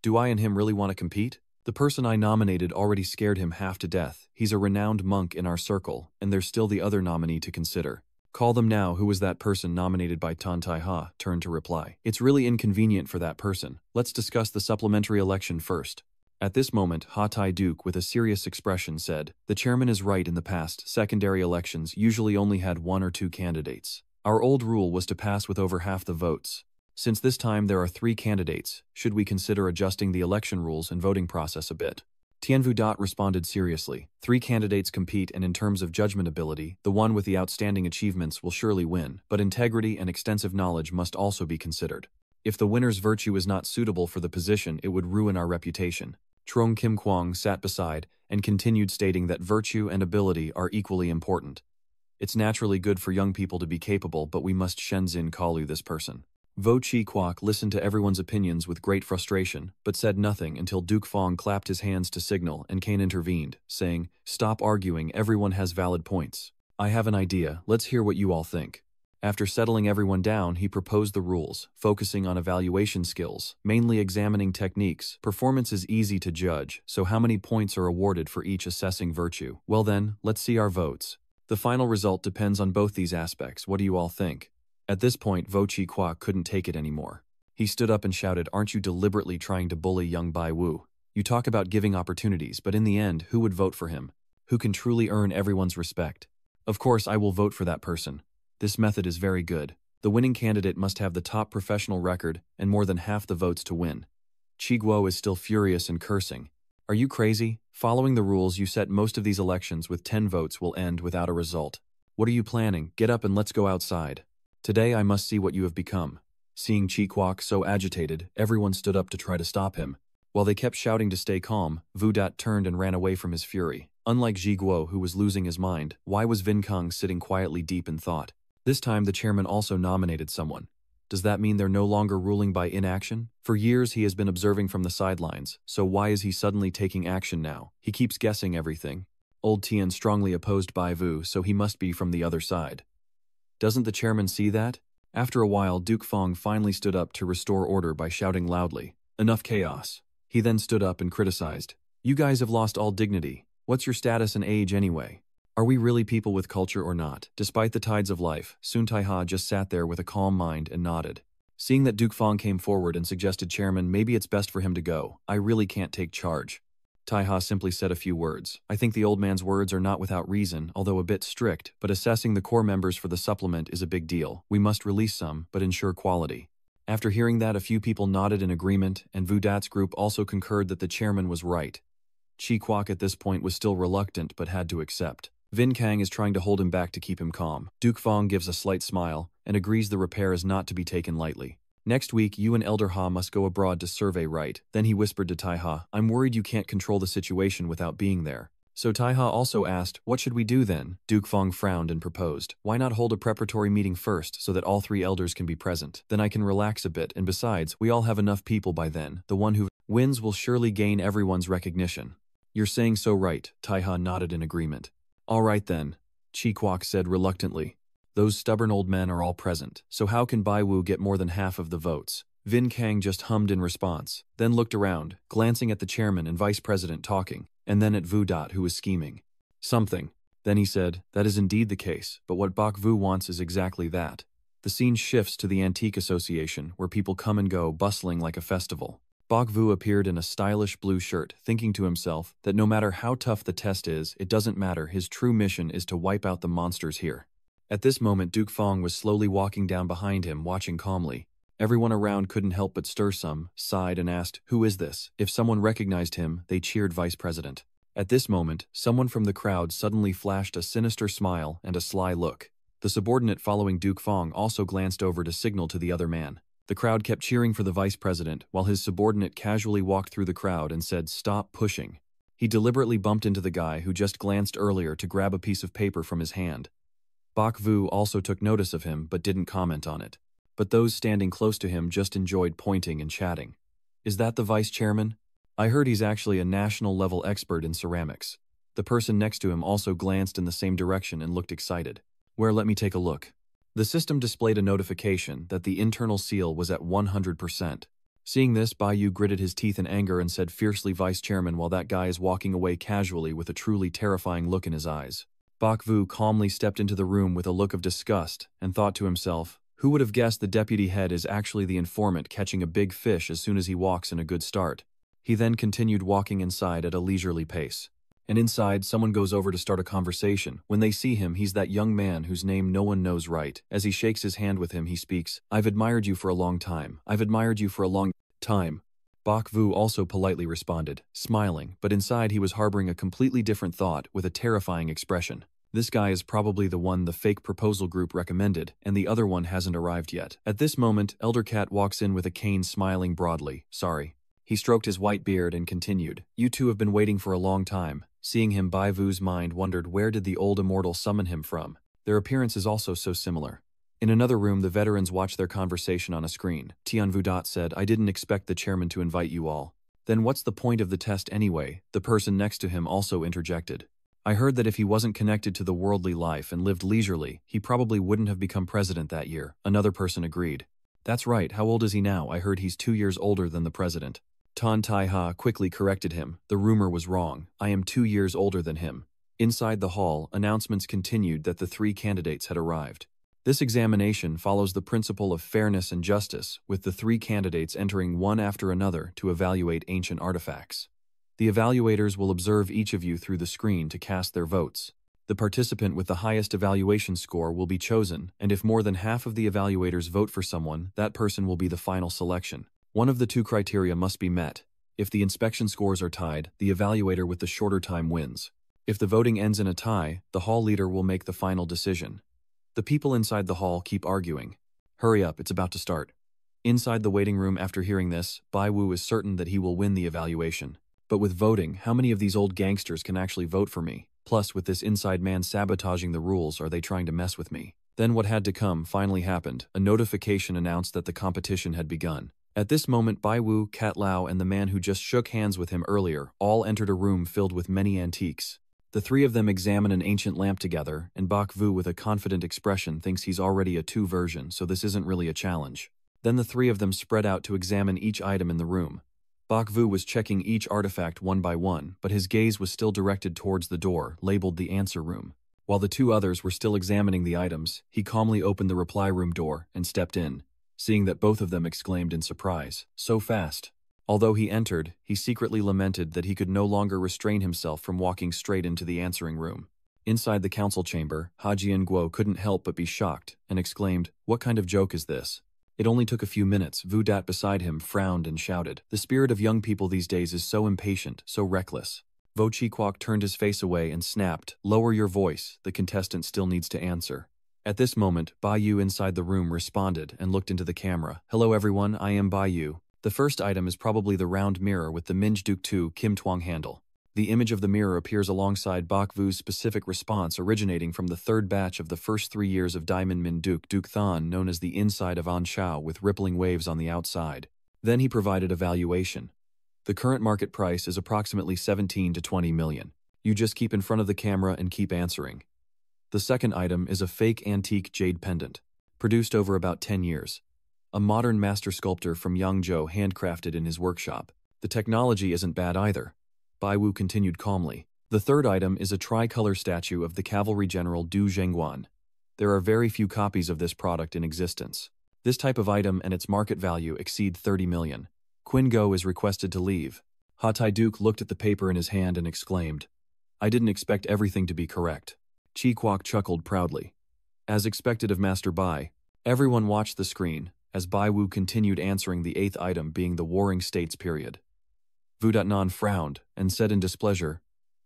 Do I and him really want to compete? The person I nominated already scared him half to death. He's a renowned monk in our circle, and there's still the other nominee to consider. Call them now. Who was that person nominated by Tan Tai Ha? Turned to reply. It's really inconvenient for that person. Let's discuss the supplementary election first. At this moment, Ha Tai Duke, with a serious expression, said, the chairman is right. In the past, secondary elections usually only had 1 or 2 candidates. Our old rule was to pass with over half the votes. Since this time there are 3 candidates, should we consider adjusting the election rules and voting process a bit? Tien Vu Dot responded seriously. 3 candidates compete, and in terms of judgment ability, the one with the outstanding achievements will surely win, but integrity and extensive knowledge must also be considered. If the winner's virtue is not suitable for the position, it would ruin our reputation. Trong Kim Kwong sat beside and continued, stating that virtue and ability are equally important. It's naturally good for young people to be capable, but we must Shenzin Kalu this person. Vo Chi Kwok listened to everyone's opinions with great frustration, but said nothing until Duke Fong clapped his hands to signal and Kane intervened, saying, stop arguing, everyone has valid points. I have an idea, let's hear what you all think. After settling everyone down, he proposed the rules, focusing on evaluation skills, mainly examining techniques. Performance is easy to judge, so how many points are awarded for each assessing virtue? Well then, let's see our votes. The final result depends on both these aspects. What do you all think? At this point, Vo Chi Kwok couldn't take it anymore. He stood up and shouted, aren't you deliberately trying to bully young Bai Wu? You talk about giving opportunities, but in the end, who would vote for him? Who can truly earn everyone's respect? Of course, I will vote for that person. This method is very good. The winning candidate must have the top professional record and more than half the votes to win. Chiguo is still furious and cursing. Are you crazy? Following the rules you set, most of these elections with 10 votes will end without a result. What are you planning? Get up and let's go outside. Today I must see what you have become. Seeing Chikwok so agitated, everyone stood up to try to stop him. While they kept shouting to stay calm, Vudat turned and ran away from his fury. Unlike Jiguo, who was losing his mind, why was Vinkang sitting quietly deep in thought? This time the chairman also nominated someone. Does that mean they're no longer ruling by inaction? For years he has been observing from the sidelines, so why is he suddenly taking action now? He keeps guessing everything. Old Tian strongly opposed Bai Vu, so he must be from the other side. Doesn't the chairman see that? After a while, Duke Fong finally stood up to restore order by shouting loudly, "Enough chaos." He then stood up and criticized. You guys have lost all dignity. What's your status and age anyway? Are we really people with culture or not? Despite the tides of life, Sun Taiha just sat there with a calm mind and nodded. Seeing that Duke Fong came forward and suggested chairman, maybe it's best for him to go. I really can't take charge. Taiha simply said a few words. I think the old man's words are not without reason, although a bit strict, but assessing the core members for the supplement is a big deal. We must release some, but ensure quality. After hearing that, a few people nodded in agreement, and Vudat's group also concurred that the chairman was right. Chi Kwok at this point was still reluctant but had to accept. Vin Kang is trying to hold him back to keep him calm. Duke Fong gives a slight smile and agrees the repair is not to be taken lightly. Next week, you and Elder Ha must go abroad to survey right. Then he whispered to Taiha, I'm worried you can't control the situation without being there. So Taiha also asked, what should we do then? Duke Fong frowned and proposed, why not hold a preparatory meeting first so that all 3 elders can be present? Then I can relax a bit, and besides, we all have enough people by then. The one who wins will surely gain everyone's recognition. You're saying so right, Taiha nodded in agreement. All right then, Chi Kwok said reluctantly. Those stubborn old men are all present, so how can Bai Wu get more than half of the votes? Vin Kang just hummed in response, then looked around, glancing at the chairman and vice president talking, and then at Vudat who was scheming. Something. Then he said, that is indeed the case, but what Bak Vu wants is exactly that. The scene shifts to the Antique Association, where people come and go, bustling like a festival. Bak Vu appeared in a stylish blue shirt, thinking to himself that no matter how tough the test is, it doesn't matter, his true mission is to wipe out the monsters here. At this moment, Duke Fong was slowly walking down behind him, watching calmly. Everyone around couldn't help but stir some, sighed and asked, who is this? If someone recognized him, they cheered Vice President. At this moment, someone from the crowd suddenly flashed a sinister smile and a sly look. The subordinate following Duke Fong also glanced over to signal to the other man. The crowd kept cheering for the Vice President, while his subordinate casually walked through the crowd and said, stop pushing. He deliberately bumped into the guy who just glanced earlier to grab a piece of paper from his hand. Bak Vu also took notice of him but didn't comment on it. But those standing close to him just enjoyed pointing and chatting. Is that the vice chairman? I heard he's actually a national-level expert in ceramics. The person next to him also glanced in the same direction and looked excited. Where, let me take a look. The system displayed a notification that the internal seal was at 100%. Seeing this, Bai Yu gritted his teeth in anger and said fiercely, Vice Chairman, while that guy is walking away casually with a truly terrifying look in his eyes. Bak Vu calmly stepped into the room with a look of disgust and thought to himself, who would have guessed the deputy head is actually the informant catching a big fish as soon as he walks in a good start. He then continued walking inside at a leisurely pace. And inside, someone goes over to start a conversation. When they see him, he's that young man whose name no one knows right. As he shakes his hand with him, he speaks, I've admired you for a long time. I've admired you for a long time. Bak Vu also politely responded, smiling, but inside he was harboring a completely different thought with a terrifying expression. This guy is probably the one the fake proposal group recommended, and the other one hasn't arrived yet. At this moment, Elder Cat walks in with a cane, smiling broadly. Sorry. He stroked his white beard and continued, you two have been waiting for a long time. Seeing him, Bai Vu's mind wondered where did the old immortal summon him from. Their appearance is also so similar. In another room, the veterans watched their conversation on a screen. Tian Vudat said, I didn't expect the chairman to invite you all. Then what's the point of the test anyway? The person next to him also interjected. I heard that if he wasn't connected to the worldly life and lived leisurely, he probably wouldn't have become president that year. Another person agreed. That's right, how old is he now? I heard he's 2 years older than the president. Tan Tai-ha quickly corrected him. The rumor was wrong. I am 2 years older than him. Inside the hall, announcements continued that the 3 candidates had arrived. This examination follows the principle of fairness and justice, with the 3 candidates entering one after another to evaluate ancient artifacts. The evaluators will observe each of you through the screen to cast their votes. The participant with the highest evaluation score will be chosen, and if more than half of the evaluators vote for someone, that person will be the final selection. One of the two criteria must be met. If the inspection scores are tied, the evaluator with the shorter time wins. If the voting ends in a tie, the hall leader will make the final decision. The people inside the hall keep arguing. Hurry up, it's about to start. Inside the waiting room after hearing this, Bai Wu is certain that he will win the evaluation. But with voting, how many of these old gangsters can actually vote for me? Plus, with this inside man sabotaging the rules, are they trying to mess with me? Then what had to come finally happened. A notification announced that the competition had begun. At this moment, Bai Wu, Cat Lao, and the man who just shook hands with him earlier all entered a room filled with many antiques. The three of them examine an ancient lamp together, and Bak Vu with a confident expression thinks he's already a 2 version, so this isn't really a challenge. Then the three of them spread out to examine each item in the room. Bak Vu was checking each artifact one by one, but his gaze was still directed towards the door, labeled the answer room. While the two others were still examining the items, he calmly opened the reply room door and stepped in. Seeing that both of them exclaimed in surprise, "So fast." Although he entered, he secretly lamented that he could no longer restrain himself from walking straight into the answering room. Inside the council chamber, Hajian Guo couldn't help but be shocked and exclaimed, "What kind of joke is this?" It only took a few minutes. Vu Dat beside him frowned and shouted, "The spirit of young people these days is so impatient, so reckless." Vo Chi Kwok turned his face away and snapped, "Lower your voice, the contestant still needs to answer." At this moment, Bai Yu inside the room responded and looked into the camera. "Hello everyone, I am Bai Yu. The first item is probably the round mirror with the Minj Duk 2 Kim Twang handle. The image of the mirror appears alongside Bak Vu's specific response originating from the third batch of the first 3 years of Diamond Min Duk Duk Than, known as the inside of An Shao with rippling waves on the outside. Then he provided a valuation. The current market price is approximately 17 to 20 million. You just keep in front of the camera and keep answering. The second item is a fake antique jade pendant, produced over about 10 years. A modern master sculptor from Yangzhou handcrafted in his workshop. The technology isn't bad either. Bai Wu continued calmly. The third item is a tricolor statue of the cavalry general Du Zhengguan. There are very few copies of this product in existence. This type of item and its market value exceed 30 million. Qin Go is requested to leave. Ha Tai Duke looked at the paper in his hand and exclaimed, "I didn't expect everything to be correct." Chi Kwok chuckled proudly. As expected of Master Bai, everyone watched the screen as Bai Wu continued answering the 8th item being the Warring States period. Vu Dat-nan frowned and said in displeasure,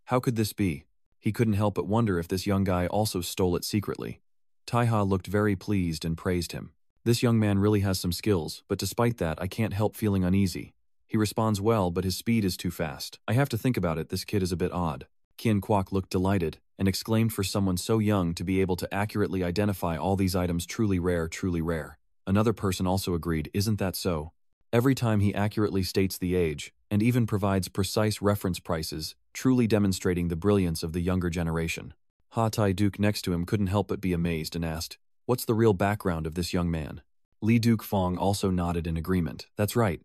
"How could this be?" He couldn't help but wonder if this young guy also stole it secretly. Tai Ha looked very pleased and praised him. "This young man really has some skills, but despite that I can't help feeling uneasy. He responds well, but his speed is too fast. I have to think about it, this kid is a bit odd." Qin Kwok looked delighted and exclaimed, for someone so young to be able to accurately identify all these items, truly rare, truly rare. Another person also agreed, "Isn't that so?" Every time he accurately states the age, and even provides precise reference prices, truly demonstrating the brilliance of the younger generation. Ha Tai Duke next to him couldn't help but be amazed and asked, "What's the real background of this young man?" Li Duke Fong also nodded in agreement. That's right.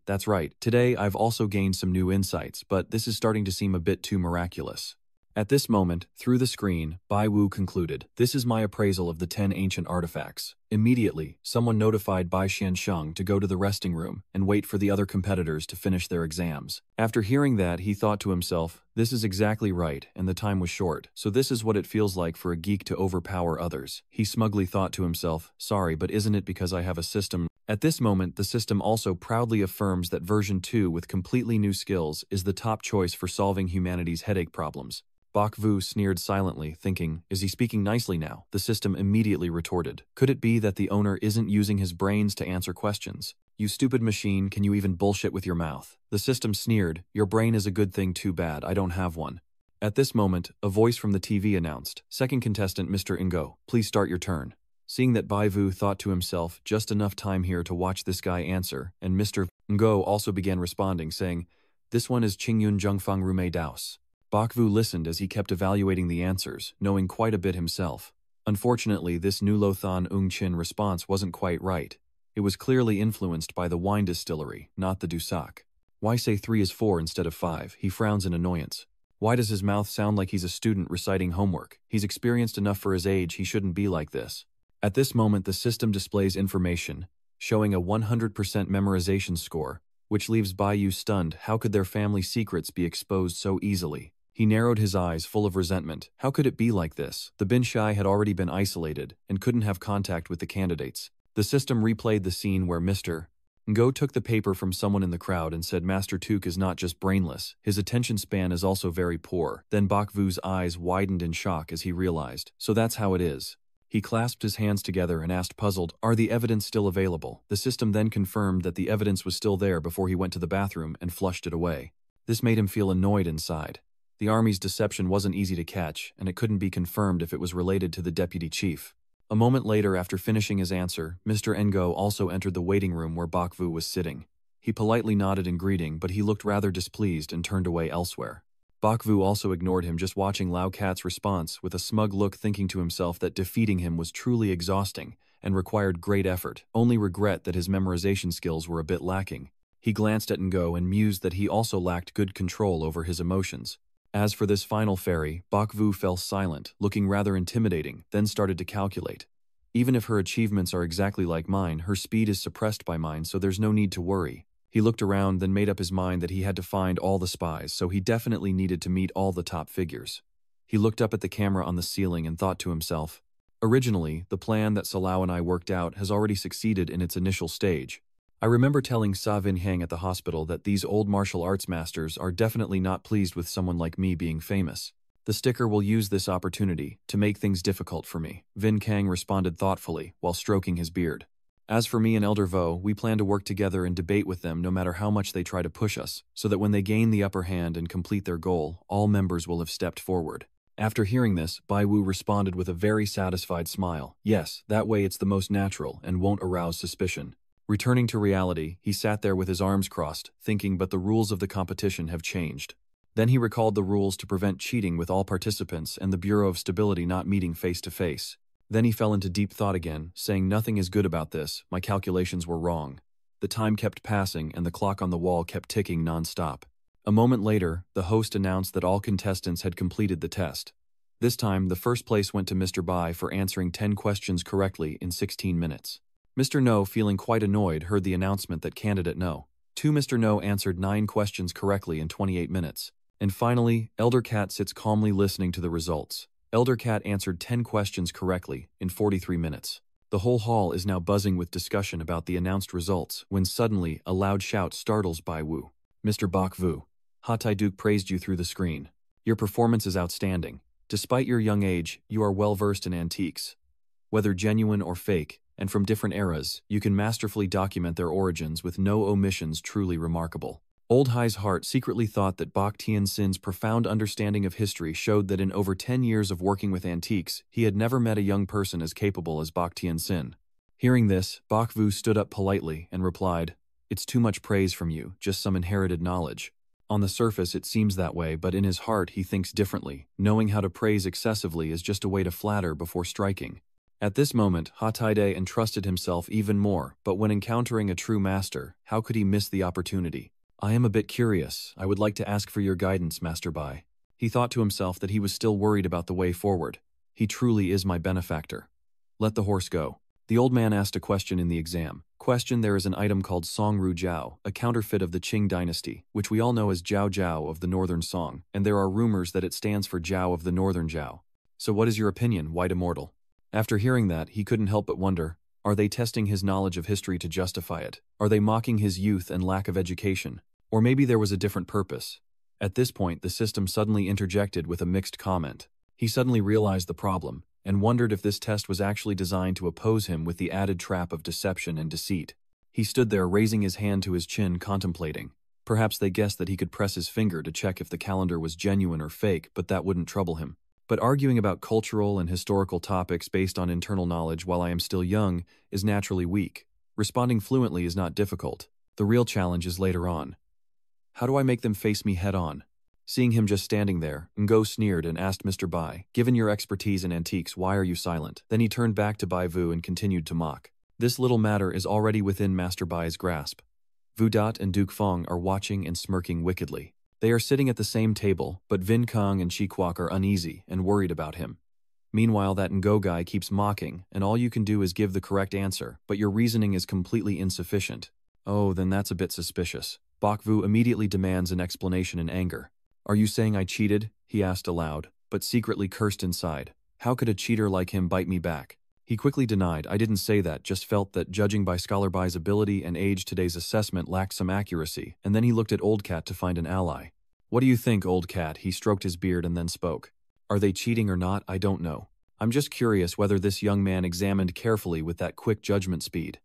Today I've also gained some new insights, but this is starting to seem a bit too miraculous." At this moment, through the screen, Bai Wu concluded, "This is my appraisal of the 10 ancient artifacts." Immediately, someone notified Bai Xiansheng to go to the resting room and wait for the other competitors to finish their exams. After hearing that, he thought to himself, this is exactly right, and the time was short, so this is what it feels like for a geek to overpower others. He smugly thought to himself, sorry, but isn't it because I have a system? At this moment, the system also proudly affirms that version 2 with completely new skills is the top choice for solving humanity's headache problems. Bak Vu sneered silently, thinking, is he speaking nicely now? The system immediately retorted. Could it be that the owner isn't using his brains to answer questions? You stupid machine, can you even bullshit with your mouth? The system sneered, your brain is a good thing, too bad, I don't have one. At this moment, a voice from the TV announced, second contestant Mr. Ingo, please start your turn. Seeing that Bai Vu thought to himself, just enough time here to watch this guy answer, and Mr. Ngo also began responding, saying, this one is Qingyun Zhengfang Rume Daos. Bak Vu listened as he kept evaluating the answers, knowing quite a bit himself. Unfortunately, this Nulothan Ung Chin response wasn't quite right. It was clearly influenced by the wine distillery, not the Dusak. Why say 3 is 4 instead of 5? He frowns in annoyance. Why does his mouth sound like he's a student reciting homework? He's experienced enough for his age, he shouldn't be like this. At this moment, the system displays information, showing a 100% memorization score, which leaves Bai Yu stunned. How could their family secrets be exposed so easily? He narrowed his eyes, full of resentment. How could it be like this? The Bin Shai had already been isolated and couldn't have contact with the candidates. The system replayed the scene where Mr. Ngo took the paper from someone in the crowd and said Master Tuk is not just brainless, his attention span is also very poor. Then Bok Vu's eyes widened in shock as he realized. So that's how it is. He clasped his hands together and asked puzzled, "Are the evidence still available?" The system then confirmed that the evidence was still there before he went to the bathroom and flushed it away. This made him feel annoyed inside. The army's deception wasn't easy to catch, and it couldn't be confirmed if it was related to the deputy chief. A moment later, after finishing his answer, Mr. Ngo also entered the waiting room where Bok Vu was sitting. He politely nodded in greeting, but he looked rather displeased and turned away elsewhere. Bok Vu also ignored him, just watching Lao Cat's response with a smug look, thinking to himself that defeating him was truly exhausting and required great effort, only regret that his memorization skills were a bit lacking. He glanced at Ngo and mused that he also lacked good control over his emotions. As for this final fairy, Bok Vu fell silent, looking rather intimidating, then started to calculate. Even if her achievements are exactly like mine, her speed is suppressed by mine, so there's no need to worry. He looked around, then made up his mind that he had to find all the spies, so he definitely needed to meet all the top figures. He looked up at the camera on the ceiling and thought to himself, originally, the plan that Salau and I worked out has already succeeded in its initial stage. I remember telling Sa Vin Hang at the hospital that these old martial arts masters are definitely not pleased with someone like me being famous. The sticker will use this opportunity to make things difficult for me, Vin Kang responded thoughtfully while stroking his beard. As for me and Elder Vo, we plan to work together and debate with them no matter how much they try to push us, so that when they gain the upper hand and complete their goal, all members will have stepped forward. After hearing this, Bai Wu responded with a very satisfied smile. Yes, that way it's the most natural and won't arouse suspicion. Returning to reality, he sat there with his arms crossed, thinking, but the rules of the competition have changed. Then he recalled the rules to prevent cheating with all participants and the Bureau of Stability not meeting face to face. Then he fell into deep thought again, saying nothing is good about this, my calculations were wrong. The time kept passing and the clock on the wall kept ticking non-stop. A moment later, the host announced that all contestants had completed the test. This time, the first place went to Mr. Bai for answering 10 questions correctly in 16 minutes. Mr. No, feeling quite annoyed, heard the announcement that candidate No. 2 Mr. No answered 9 questions correctly in 28 minutes. And finally, Elder Cat sits calmly listening to the results. Elder Cat answered 10 questions correctly in 43 minutes. The whole hall is now buzzing with discussion about the announced results when suddenly a loud shout startles Bai Wu. Mr. Bok Vu, Ha Tai Duke praised you through the screen. Your performance is outstanding. Despite your young age, you are well versed in antiques. Whether genuine or fake, and from different eras, you can masterfully document their origins with no omissions, truly remarkable. Old Hai's heart secretly thought that Bok Tian-sin's profound understanding of history showed that in over 10 years of working with antiques, he had never met a young person as capable as Bok Tian-sin. Hearing this, Bok Vu stood up politely and replied, "It's too much praise from you, just some inherited knowledge." On the surface it seems that way, but in his heart he thinks differently. Knowing how to praise excessively is just a way to flatter before striking. At this moment, Ha Taide entrusted himself even more, but when encountering a true master, how could he miss the opportunity? I am a bit curious. I would like to ask for your guidance, Master Bai. He thought to himself that he was still worried about the way forward. He truly is my benefactor. Let the horse go. The old man asked a question in the exam. Question: there is an item called Song Ru Jiao, a counterfeit of the Qing dynasty, which we all know as Jiao Jiao of the Northern Song, and there are rumors that it stands for Jiao of the Northern Jiao. So what is your opinion, White Immortal? After hearing that, he couldn't help but wonder, are they testing his knowledge of history to justify it? Are they mocking his youth and lack of education? Or maybe there was a different purpose. At this point, the system suddenly interjected with a mixed comment. He suddenly realized the problem, and wondered if this test was actually designed to oppose him with the added trap of deception and deceit. He stood there raising his hand to his chin, contemplating. Perhaps they guessed that he could press his finger to check if the calendar was genuine or fake, but that wouldn't trouble him. But arguing about cultural and historical topics based on internal knowledge while I am still young is naturally weak. Responding fluently is not difficult. The real challenge is later on. How do I make them face me head-on? Seeing him just standing there, Ngo sneered and asked Mr. Bai, given your expertise in antiques, why are you silent? Then he turned back to Bai Vu and continued to mock. This little matter is already within Master Bai's grasp. Vu Dat and Duke Feng are watching and smirking wickedly. They are sitting at the same table, but Vin Kong and Chi Kwok are uneasy and worried about him. Meanwhile, that Ngo guy keeps mocking, and all you can do is give the correct answer, but your reasoning is completely insufficient. Oh, then that's a bit suspicious. Bok Vu immediately demands an explanation in anger. Are you saying I cheated? He asked aloud, but secretly cursed inside. How could a cheater like him bite me back? He quickly denied, I didn't say that, just felt that judging by Scholar Bai's ability and age today's assessment lacked some accuracy, and then he looked at Old Cat to find an ally. What do you think, Old Cat? He stroked his beard and then spoke. Are they cheating or not? I don't know. I'm just curious whether this young man examined carefully with that quick judgment speed.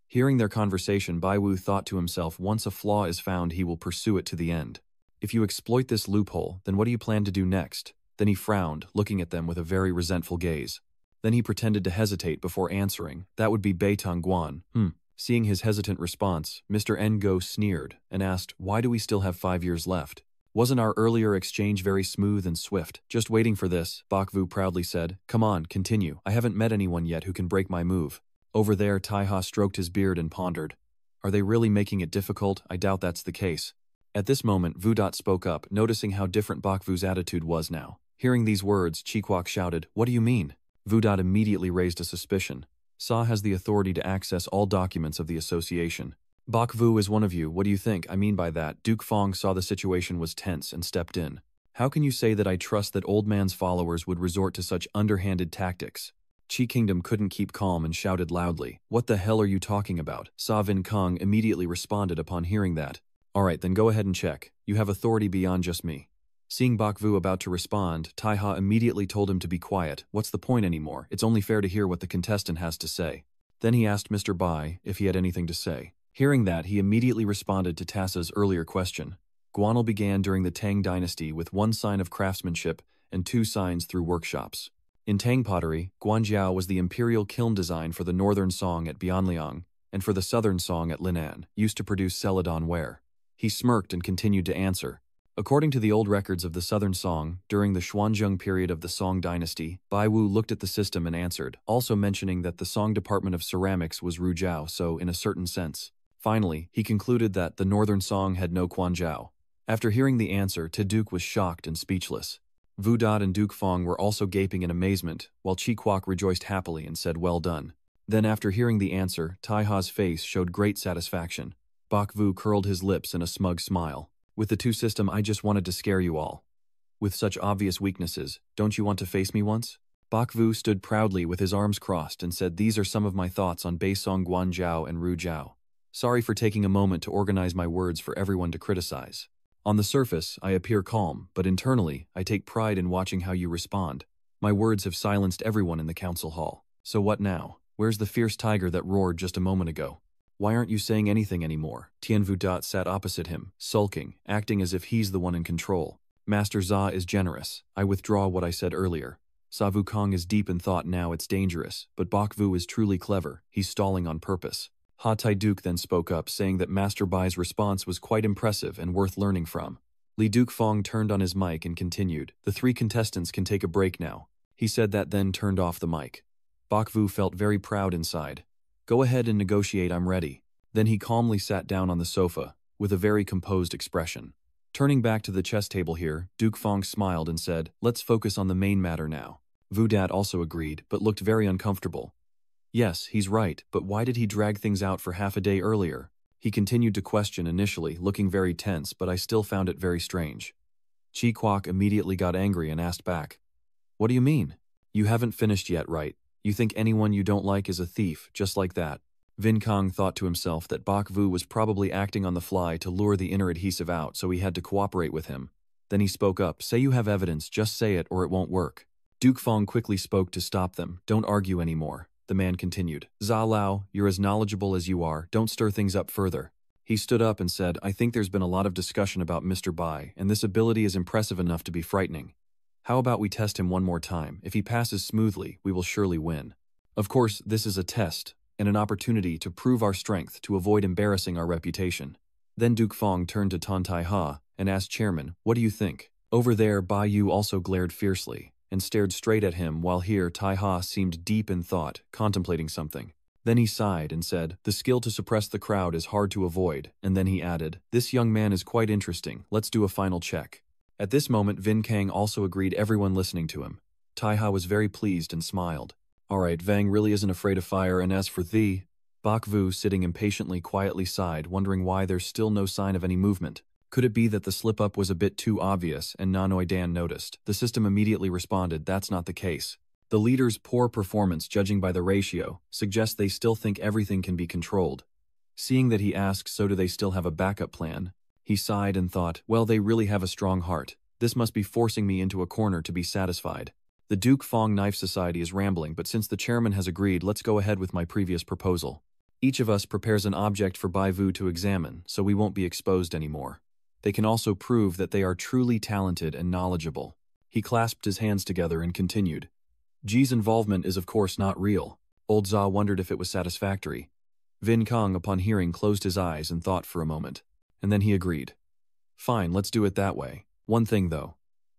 Hearing their conversation, Bai Wu thought to himself, once a flaw is found, he will pursue it to the end. If you exploit this loophole, then what do you plan to do next? Then he frowned, looking at them with a very resentful gaze. Then he pretended to hesitate before answering. That would be Beitong Guan. Seeing his hesitant response, Mr. Ngo sneered and asked, why do we still have 5 years left? Wasn't our earlier exchange very smooth and swift? Just waiting for this, Bakvu proudly said. Come on, continue. I haven't met anyone yet who can break my move. Over there, Taiha stroked his beard and pondered. Are they really making it difficult? I doubt that's the case. At this moment, Vudot spoke up, noticing how different Bakvu's attitude was now. Hearing these words, Chikwak shouted, what do you mean? Vudot immediately raised a suspicion. Sa has the authority to access all documents of the association. Bakvu is one of you, what do you think? I mean by that, Duke Fong saw the situation was tense and stepped in. How can you say that I trust that old man's followers would resort to such underhanded tactics? Qi Kingdom couldn't keep calm and shouted loudly. What the hell are you talking about? Sa Vin Kong immediately responded upon hearing that. Alright, then go ahead and check. You have authority beyond just me. Seeing Bakvu about to respond, Taiha immediately told him to be quiet. What's the point anymore? It's only fair to hear what the contestant has to say. Then he asked Mr. Bai if he had anything to say. Hearing that, he immediately responded to Tassa's earlier question. Guanal began during the Tang dynasty with 1 sign of craftsmanship and 2 signs through workshops. In Tang pottery, Guanjiao was the imperial kiln design for the northern song at Bianliang and for the southern song at Linan, used to produce celadon ware. He smirked and continued to answer. According to the old records of the southern song, during the Xuanzheng period of the Song dynasty, Bai Wu looked at the system and answered, also mentioning that the Song department of ceramics was Rujiao, so in a certain sense. Finally, he concluded that the northern song had no Quanjiao. After hearing the answer, Duke was shocked and speechless. Vudot and Duke Fong were also gaping in amazement, while Chi Kwok rejoiced happily and said well done. Then after hearing the answer, Taiha's face showed great satisfaction. Bakvu curled his lips in a smug smile. With the 2 system, I just wanted to scare you all. With such obvious weaknesses, don't you want to face me once? Bakvu stood proudly with his arms crossed and said, these are some of my thoughts on Beisong Guanjiao and Rujiao. Sorry for taking a moment to organize my words for everyone to criticize. On the surface, I appear calm, but internally, I take pride in watching how you respond. My words have silenced everyone in the council hall. So what now? Where's the fierce tiger that roared just a moment ago? Why aren't you saying anything anymore? Tian Vudot sat opposite him, sulking, acting as if he's the one in control. Master Za is generous. I withdraw what I said earlier. Sa Vukong is deep in thought now, it's dangerous, but Bakvu is truly clever. He's stalling on purpose. Ha Tai Duke then spoke up, saying that Master Bai's response was quite impressive and worth learning from. Li Duke Fong turned on his mic and continued, the 3 contestants can take a break now. He said that then turned off the mic. Bakvu felt very proud inside. Go ahead and negotiate, I'm ready. Then he calmly sat down on the sofa, with a very composed expression. Turning back to the chess table here, Duke Fong smiled and said, let's focus on the main matter now. Vudot also agreed, but looked very uncomfortable. Yes, he's right, but why did he drag things out for half a day earlier? He continued to question initially, looking very tense, but I still found it very strange. Chi Kwok immediately got angry and asked back. What do you mean? You haven't finished yet, right? You think anyone you don't like is a thief, just like that. Vin Kong thought to himself that Bakvu was probably acting on the fly to lure the inner adhesive out, so he had to cooperate with him. Then he spoke up, say you have evidence, just say it or it won't work. Duke Fong quickly spoke to stop them, don't argue anymore. The man continued, Za Lao, you're as knowledgeable as you are, don't stir things up further. He stood up and said, I think there's been a lot of discussion about Mr. Bai, and this ability is impressive enough to be frightening. How about we test him one more time? If he passes smoothly, we will surely win. Of course, this is a test, and an opportunity to prove our strength to avoid embarrassing our reputation. Then Duke Fong turned to Tan Tai Ha and asked Chairman, what do you think? Over there, Bai Yu also glared fiercely and stared straight at him, while here Tai Ha seemed deep in thought, contemplating something. Then he sighed and said, the skill to suppress the crowd is hard to avoid, and then he added, this young man is quite interesting, let's do a final check. At this moment, Vin Kang also agreed, everyone listening to him. Taiha was very pleased and smiled. Alright, Vang really isn't afraid of fire, and as for thee, Bakvu, sitting impatiently, quietly sighed, wondering why there's still no sign of any movement. Could it be that the slip-up was a bit too obvious and Nanoy Dan noticed? The system immediately responded, that's not the case. The leader's poor performance, judging by the ratio, suggests they still think everything can be controlled. Seeing that he asked, so do they still have a backup plan? He sighed and thought, well, they really have a strong heart. This must be forcing me into a corner to be satisfied. The Duke Fong Knife Society is rambling, but since the chairman has agreed, let's go ahead with my previous proposal. Each of us prepares an object for Bai Vu to examine, so we won't be exposed anymore. They can also prove that they are truly talented and knowledgeable. He clasped his hands together and continued. Ji's involvement is of course not real. Old Za wondered if it was satisfactory. Vin Kong, upon hearing, closed his eyes and thought for a moment. And then he agreed. Fine, let's do it that way. One thing though.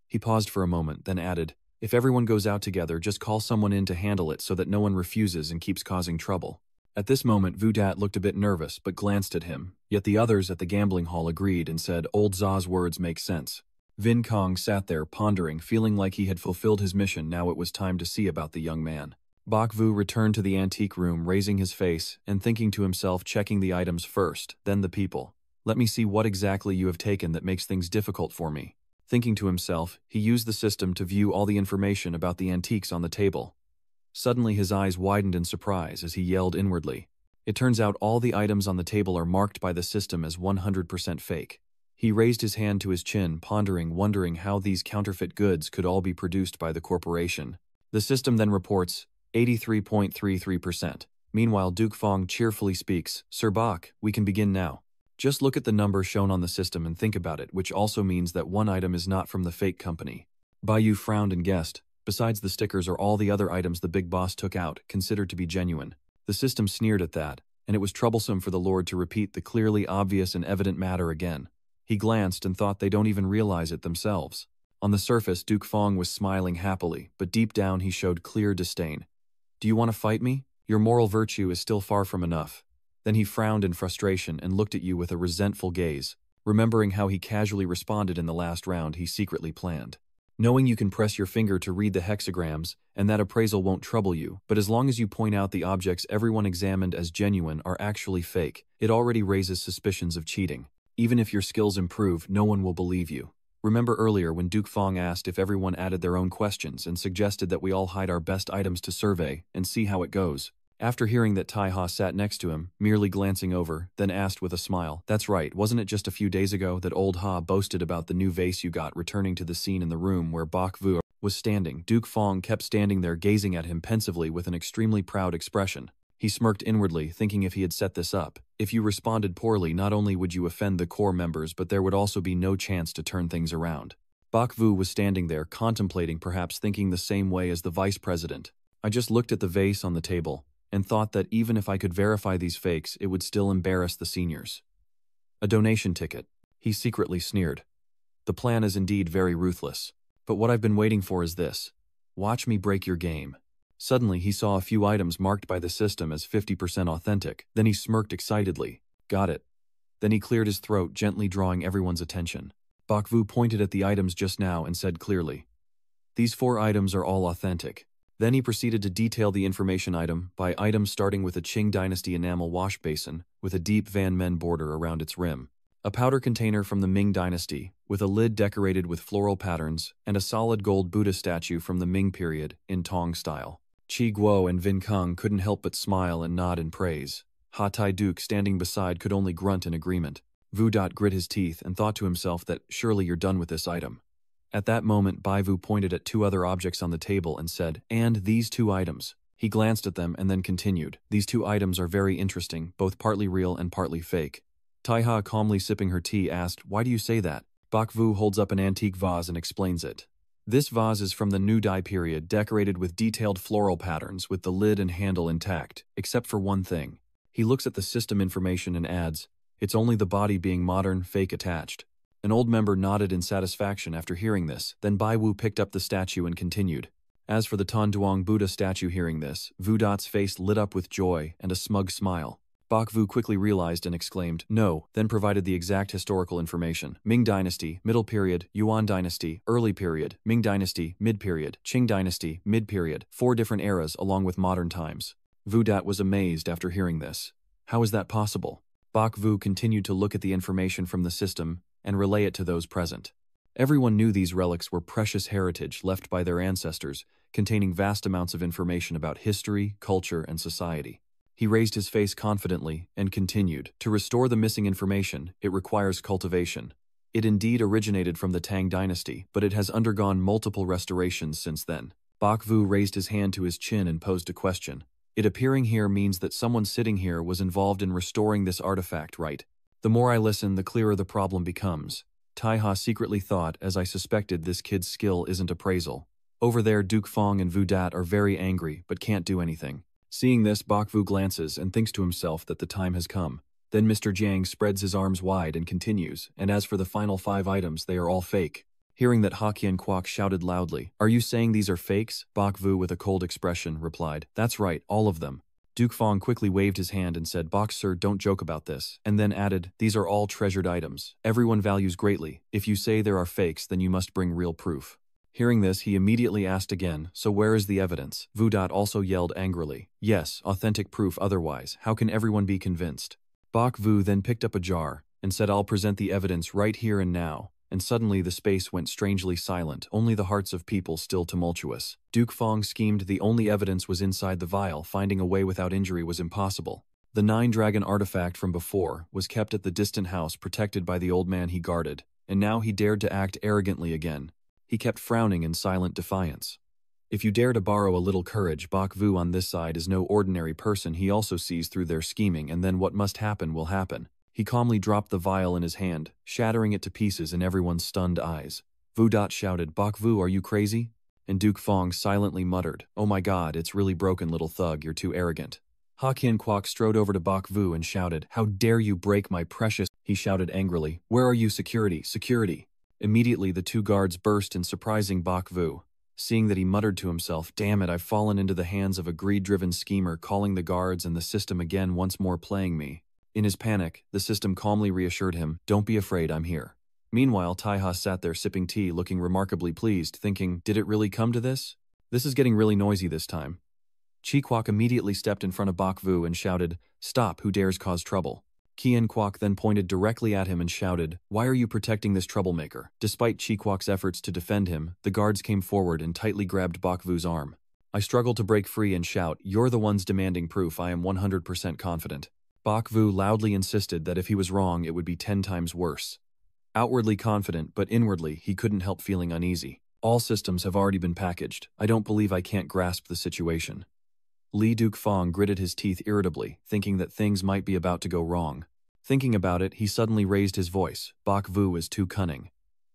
He paused for a moment, then added, if everyone goes out together, just call someone in to handle it so that no one refuses and keeps causing trouble. At this moment, Vudat looked a bit nervous, but glanced at him, yet the others at the gambling hall agreed and said, Old Za's words make sense. Vin Kong sat there pondering, feeling like he had fulfilled his mission. Now it was time to see about the young man. Bak Vu returned to the antique room, raising his face and thinking to himself, checking the items first, then the people. Let me see what exactly you have taken that makes things difficult for me. Thinking to himself, he used the system to view all the information about the antiques on the table. Suddenly his eyes widened in surprise as he yelled inwardly. It turns out all the items on the table are marked by the system as 100% fake. He raised his hand to his chin, pondering, wondering how these counterfeit goods could all be produced by the corporation. The system then reports 83.33%. Meanwhile, Duke Fong cheerfully speaks, Sir Bak, we can begin now. Just look at the number shown on the system and think about it, which also means that one item is not from the fake company. Baiyu frowned and guessed. Besides the stickers are all the other items the big boss took out, considered to be genuine. The system sneered at that, and it was troublesome for the Lord to repeat the clearly obvious and evident matter again. He glanced and thought they don't even realize it themselves. On the surface, Duke Fong was smiling happily, but deep down he showed clear disdain. Do you want to fight me? Your moral virtue is still far from enough. Then he frowned in frustration and looked at you with a resentful gaze, remembering how he casually responded in the last round he secretly planned. Knowing you can press your finger to read the hexagrams, and that appraisal won't trouble you, but as long as you point out the objects everyone examined as genuine are actually fake, it already raises suspicions of cheating. Even if your skills improve, no one will believe you. Remember earlier when Duke Fong asked if everyone added their own questions and suggested that we all hide our best items to survey and see how it goes? After hearing that Tai Ha sat next to him, merely glancing over, then asked with a smile, that's right, wasn't it just a few days ago that old Ha boasted about the new vase you got, returning to the scene in the room where Bak Vu was standing? Duke Fong kept standing there gazing at him pensively with an extremely proud expression. He smirked inwardly, thinking if he had set this up, if you responded poorly, not only would you offend the core members, but there would also be no chance to turn things around. Bak Vu was standing there, contemplating, perhaps thinking the same way as the vice president. I just looked at the vase on the table, and thought that even if I could verify these fakes, it would still embarrass the seniors. A donation ticket. He secretly sneered. The plan is indeed very ruthless. But what I've been waiting for is this. Watch me break your game. Suddenly, he saw a few items marked by the system as 50% authentic. Then he smirked excitedly. Got it. Then he cleared his throat, gently drawing everyone's attention. Bak Vu pointed at the items just now and said clearly, these 4 items are all authentic. Then he proceeded to detail the information item by item, starting with a Qing Dynasty enamel wash basin with a deep Van Men border around its rim. A powder container from the Ming Dynasty with a lid decorated with floral patterns, and a solid gold Buddha statue from the Ming period in Tong style. Chi Guo and Vin Kung couldn't help but smile and nod in praise. Ha Tai Duke, standing beside, could only grunt in agreement. Vu Dot grit his teeth and thought to himself that surely you're done with this item. At that moment, Bai Vu pointed at 2 other objects on the table and said, and these 2 items. He glanced at them and then continued, these 2 items are very interesting, both partly real and partly fake. Tai Ha, calmly sipping her tea, asked, why do you say that? Bak Vu holds up an antique vase and explains it. This vase is from the New Dai period, decorated with detailed floral patterns with the lid and handle intact, except for one thing. He looks at the system information and adds, it's only the body being modern, fake attached. An old member nodded in satisfaction after hearing this, then Bai Wu picked up the statue and continued. As for the Tan Duong Buddha statue, hearing this, Vu Dot's face lit up with joy and a smug smile. Bak Vu quickly realized and exclaimed, no, then provided the exact historical information. Ming Dynasty, Middle Period, Yuan Dynasty, Early Period, Ming Dynasty, Mid-Period, Qing Dynasty, Mid-Period, 4 different eras along with modern times. Vu Dot was amazed after hearing this. How is that possible? Bak Vu continued to look at the information from the system, and relay it to those present. Everyone knew these relics were precious heritage left by their ancestors, containing vast amounts of information about history, culture, and society. He raised his face confidently and continued, "To restore the missing information, it requires cultivation. It indeed originated from the Tang dynasty, but it has undergone multiple restorations since then." Bak Vu raised his hand to his chin and posed a question. "It appearing here means that someone sitting here was involved in restoring this artifact, right?" The more I listen, the clearer the problem becomes. Taiha secretly thought, as I suspected, this kid's skill isn't appraisal. Over there, Duke Fong and Vu Dat are very angry, but can't do anything. Seeing this, Bak Vu glances and thinks to himself that the time has come. Then Mr. Jiang spreads his arms wide and continues, "And as for the final 5 items, they are all fake." Hearing that, Ha Qian Kwok shouted loudly, "Are you saying these are fakes?" Bak Vu, with a cold expression, replied, "That's right, all of them." Duke Fong quickly waved his hand and said, "Bok sir, don't joke about this," and then added, "These are all treasured items. Everyone values greatly. If you say there are fakes, then you must bring real proof." Hearing this, he immediately asked again, "So where is the evidence?" Vu Dat also yelled angrily, "Yes, authentic proof, otherwise, how can everyone be convinced?" Bak Vu then picked up a jar and said, "I'll present the evidence right here and now." And suddenly the space went strangely silent, only the hearts of people still tumultuous. Duke Fong schemed the only evidence was inside the vial, finding a way without injury was impossible. The 9-dragon artifact from before was kept at the distant house protected by the old man he guarded, and now he dared to act arrogantly again. He kept frowning in silent defiance. If you dare to borrow a little courage, Bak Vu on this side is no ordinary person. He also sees through their scheming, and then what must happen will happen. He calmly dropped the vial in his hand, shattering it to pieces in everyone's stunned eyes. Vu Dat shouted, "Bak Vu, are you crazy?" And Duke Fong silently muttered, "Oh my god, it's really broken, little thug, you're too arrogant." Ha Qian Kwok strode over to Bak Vu and shouted, "How dare you break my precious—" He shouted angrily, "Where are you, security, security?" Immediately the 2 guards burst in, surprising Bak Vu. Seeing that, he muttered to himself, "Damn it, I've fallen into the hands of a greed-driven schemer, calling the guards and the system again, once more playing me." In his panic, the system calmly reassured him, "Don't be afraid, I'm here." Meanwhile, Taiha sat there sipping tea, looking remarkably pleased, thinking, did it really come to this? This is getting really noisy this time. Chi Kwok immediately stepped in front of Bak Vu and shouted, "Stop, who dares cause trouble?" Qian Kwok then pointed directly at him and shouted, "Why are you protecting this troublemaker?" Despite Chi Kwok's efforts to defend him, the guards came forward and tightly grabbed Bak Vu's arm. I struggled to break free and shout, "You're the ones demanding proof, I am 100% confident." Bak Vu loudly insisted that if he was wrong, it would be 10 times worse. Outwardly confident, but inwardly, he couldn't help feeling uneasy. All systems have already been packaged. I don't believe I can't grasp the situation. Li Duke Fong gritted his teeth irritably, thinking that things might be about to go wrong. Thinking about it, he suddenly raised his voice. Bak Vu is too cunning.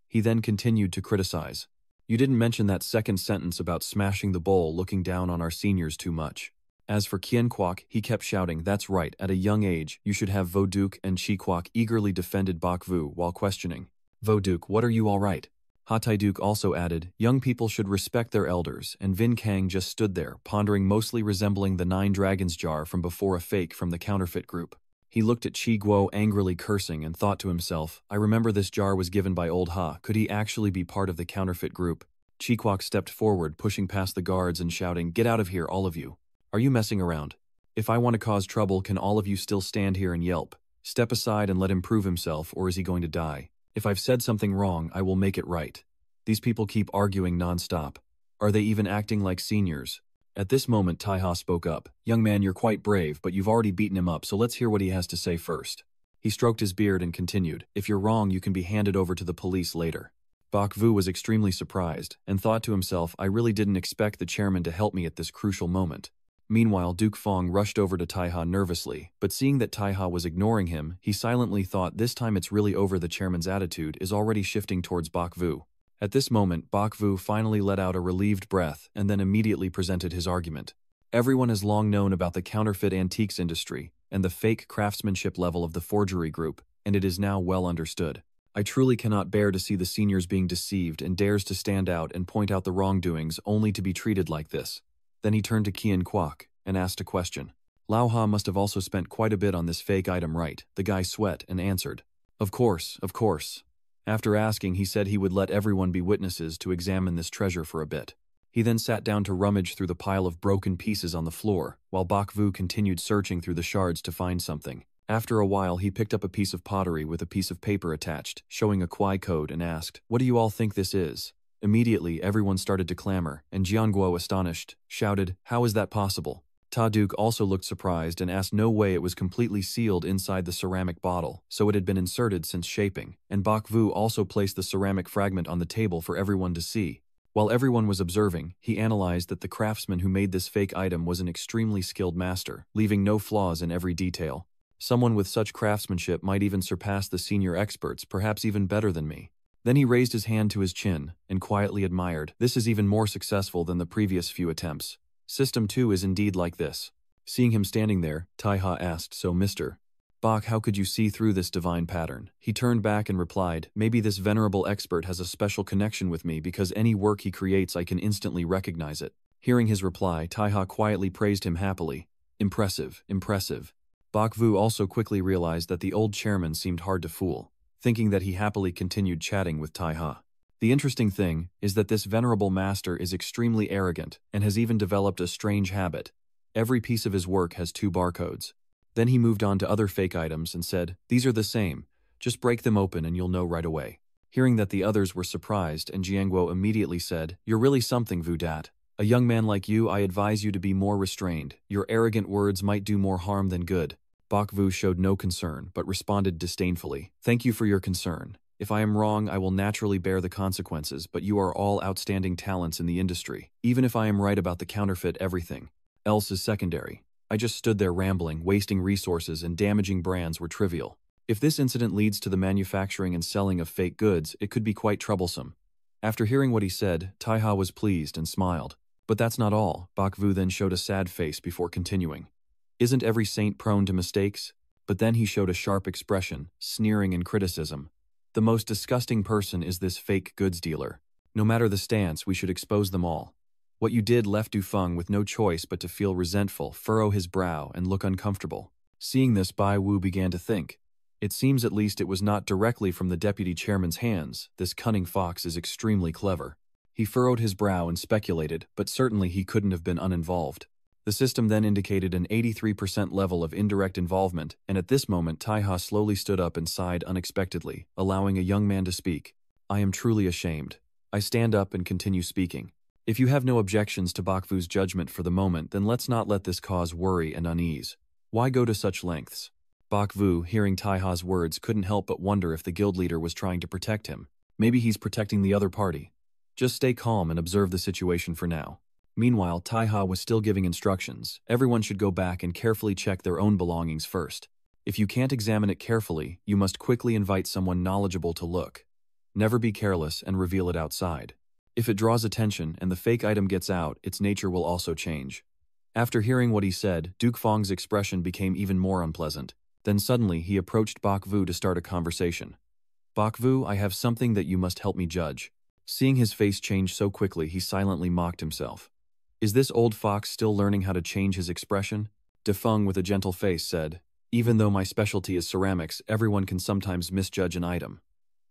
He then continued to criticize. "You didn't mention that second sentence about smashing the bowl, looking down on our seniors too much." As for Qian Kwok, he kept shouting, "That's right, at a young age, you should have." Vo Duke and Chi Kwok eagerly defended Bak Vu while questioning. "Vo Duke, what are you all right?" Ha Tai Duke also added, "Young people should respect their elders," and Vin Kang just stood there, pondering, mostly resembling the 9 dragons jar from before, a fake from the counterfeit group. He looked at Chi Guo angrily cursing and thought to himself, I remember this jar was given by old Ha. Could he actually be part of the counterfeit group? Chi Kwok stepped forward, pushing past the guards and shouting, "Get out of here, all of you. Are you messing around? If I want to cause trouble, can all of you still stand here and yelp? Step aside and let him prove himself, or is he going to die? If I've said something wrong, I will make it right. These people keep arguing non-stop. Are they even acting like seniors?" At this moment, Taiha spoke up. "Young man, you're quite brave, but you've already beaten him up, so let's hear what he has to say first." He stroked his beard and continued, "If you're wrong, you can be handed over to the police later." Bak Vu was extremely surprised, and thought to himself, I really didn't expect the chairman to help me at this crucial moment. Meanwhile, Duke Fong rushed over to Taiha nervously, but seeing that Taiha was ignoring him, he silently thought, this time it's really over. The chairman's attitude is already shifting towards Bak Vu. At this moment, Bak Vu finally let out a relieved breath and then immediately presented his argument. Everyone has long known about the counterfeit antiques industry and the fake craftsmanship level of the forgery group, and it is now well understood. I truly cannot bear to see the seniors being deceived and dares to stand out and point out the wrongdoings only to be treated like this. Then he turned to Qian Kwok and asked a question. Lao Ha must have also spent quite a bit on this fake item, right? The guy sweat and answered, Of course, of course." After asking, he said he would let everyone be witnesses to examine this treasure for a bit. He then sat down to rummage through the pile of broken pieces on the floor, while Bak Vu continued searching through the shards to find something. After a while, he picked up a piece of pottery with a piece of paper attached, showing a Kwai code, and asked, "What do you all think this is?" Immediately, everyone started to clamor, and Jianguo, astonished, shouted, "How is that possible?" Ta Duke also looked surprised and asked no way it was completely sealed inside the ceramic bottle, so it had been inserted since shaping, and Bak Vu also placed the ceramic fragment on the table for everyone to see. While everyone was observing, he analyzed that the craftsman who made this fake item was an extremely skilled master, leaving no flaws in every detail. Someone with such craftsmanship might even surpass the senior experts, perhaps even better than me. Then he raised his hand to his chin and quietly admired, "This is even more successful than the previous few attempts. System 2 is indeed like this." Seeing him standing there, Taiha asked, "So Mr. Bach, how could you see through this divine pattern?" He turned back and replied, "Maybe this venerable expert has a special connection with me because any work he creates I can instantly recognize it." Hearing his reply, Taiha quietly praised him happily. "Impressive, impressive." Bak Vu also quickly realized that the old chairman seemed hard to fool, thinking that he happily continued chatting with Taiha. The interesting thing is that this venerable master is extremely arrogant and has even developed a strange habit. Every piece of his work has 2 barcodes. Then he moved on to other fake items and said, "These are the same. Just break them open and you'll know right away." Hearing that the others were surprised, and Jianguo immediately said, "You're really something, Vu Dat. A young man like you, I advise you to be more restrained. Your arrogant words might do more harm than good." Bak Vu showed no concern, but responded disdainfully, "Thank you for your concern. If I am wrong, I will naturally bear the consequences, but you are all outstanding talents in the industry. Even if I am right about the counterfeit, everything else is secondary. I just stood there rambling, wasting resources, and damaging brands were trivial. If this incident leads to the manufacturing and selling of fake goods, it could be quite troublesome." After hearing what he said, Taiha was pleased and smiled. "But that's not all." Bak Vu then showed a sad face before continuing. "Isn't every saint prone to mistakes?" But then he showed a sharp expression, sneering and criticism. "The most disgusting person is this fake goods dealer. No matter the stance, we should expose them all." What you did left Du Feng with no choice but to feel resentful, furrow his brow, and look uncomfortable. Seeing this, Bai Wu began to think. It seems at least it was not directly from the deputy chairman's hands. This cunning fox is extremely clever. He furrowed his brow and speculated, but certainly he couldn't have been uninvolved. The system then indicated an 83% level of indirect involvement, and at this moment Taiha slowly stood up and sighed unexpectedly, allowing a young man to speak. "I am truly ashamed." I stand up and continue speaking. "If you have no objections to Bak Vu's judgment for the moment, then let's not let this cause worry and unease. Why go to such lengths?" Bak Vu, hearing Taiha's words, couldn't help but wonder if the guild leader was trying to protect him. Maybe he's protecting the other party. Just stay calm and observe the situation for now. Meanwhile, Taiha was still giving instructions. Everyone should go back and carefully check their own belongings first. If you can't examine it carefully, you must quickly invite someone knowledgeable to look. Never be careless and reveal it outside. If it draws attention and the fake item gets out, its nature will also change. After hearing what he said, Duke Fong's expression became even more unpleasant. Then suddenly he approached Bak Vu to start a conversation. "Bak Vu, I have something that you must help me judge." Seeing his face change so quickly, he silently mocked himself. Is this old fox still learning how to change his expression? De Feng, with a gentle face, said, "Even though my specialty is ceramics, everyone can sometimes misjudge an item."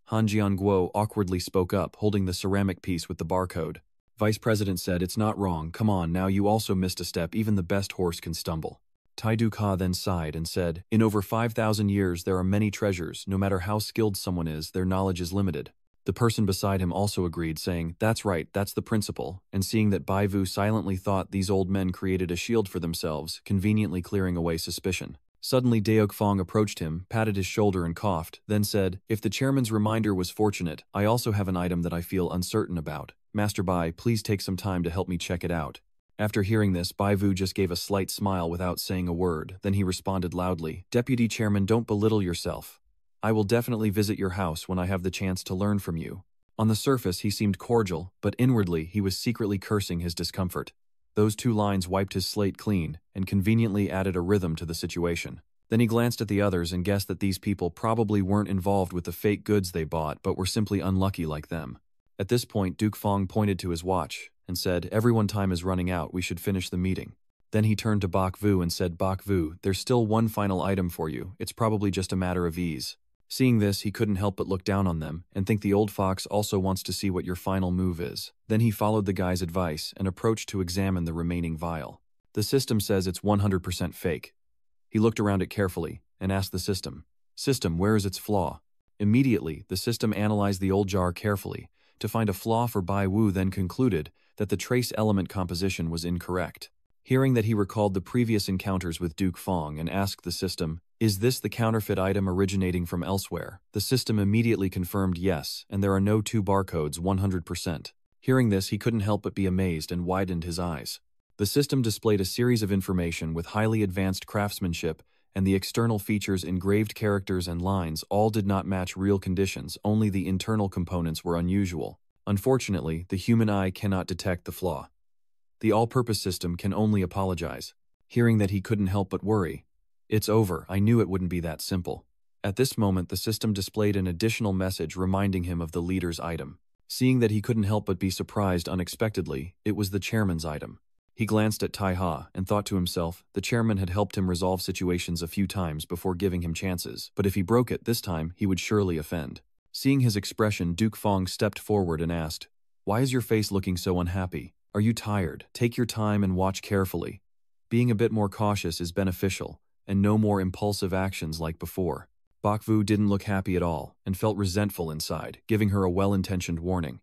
Han Jianguo awkwardly spoke up, holding the ceramic piece with the barcode. Vice President said, "It's not wrong. Come on, now you also missed a step. Even the best horse can stumble." Tai Du Ka then sighed and said, "In over 5,000 years there are many treasures. No matter how skilled someone is, their knowledge is limited." The person beside him also agreed, saying, "That's right, that's the principle," and seeing that Bai Vu silently thought these old men created a shield for themselves, conveniently clearing away suspicion. Suddenly Deok Fong approached him, patted his shoulder and coughed, then said, "If the chairman's reminder was fortunate, I also have an item that I feel uncertain about. Master Bai, please take some time to help me check it out." After hearing this, Bai Vu just gave a slight smile without saying a word, then he responded loudly, "Deputy Chairman, don't belittle yourself. I will definitely visit your house when I have the chance to learn from you." On the surface, he seemed cordial, but inwardly he was secretly cursing his discomfort. Those 2 lines wiped his slate clean and conveniently added a rhythm to the situation. Then he glanced at the others and guessed that these people probably weren't involved with the fake goods they bought, but were simply unlucky like them. At this point, Duke Fong pointed to his watch and said, "Everyone, time is running out, we should finish the meeting." Then he turned to Bak Vu and said, "Bak Vu, there's still one final item for you. It's probably just a matter of ease." Seeing this, he couldn't help but look down on them and think the old fox also wants to see what your final move is. Then he followed the guy's advice and approached to examine the remaining vial. The system says it's 100% fake. He looked around it carefully, and asked the system, "System, where is its flaw?" Immediately, the system analyzed the old jar carefully to find a flaw for Bai Wu, then concluded that the trace element composition was incorrect. Hearing that he recalled the previous encounters with Duke Fong and asked the system, "Is this the counterfeit item originating from elsewhere?" The system immediately confirmed yes, and there are no two barcodes 100%. Hearing this, he couldn't help but be amazed and widened his eyes. The system displayed a series of information with highly advanced craftsmanship, and the external features, engraved characters and lines, all did not match real conditions, only the internal components were unusual. Unfortunately, the human eye cannot detect the flaw. The all-purpose system can only apologize. Hearing that, he couldn't help but worry. "It's over, I knew it wouldn't be that simple." At this moment, the system displayed an additional message reminding him of the leader's item. Seeing that, he couldn't help but be surprised unexpectedly. It was the chairman's item. He glanced at Tai Ha and thought to himself, the chairman had helped him resolve situations a few times before giving him chances, but if he broke it this time, he would surely offend. Seeing his expression, Duke Fong stepped forward and asked, "Why is your face looking so unhappy? Are you tired? Take your time and watch carefully. Being a bit more cautious is beneficial, and no more impulsive actions like before." Bak Vu didn't look happy at all, and felt resentful inside, giving her a well-intentioned warning.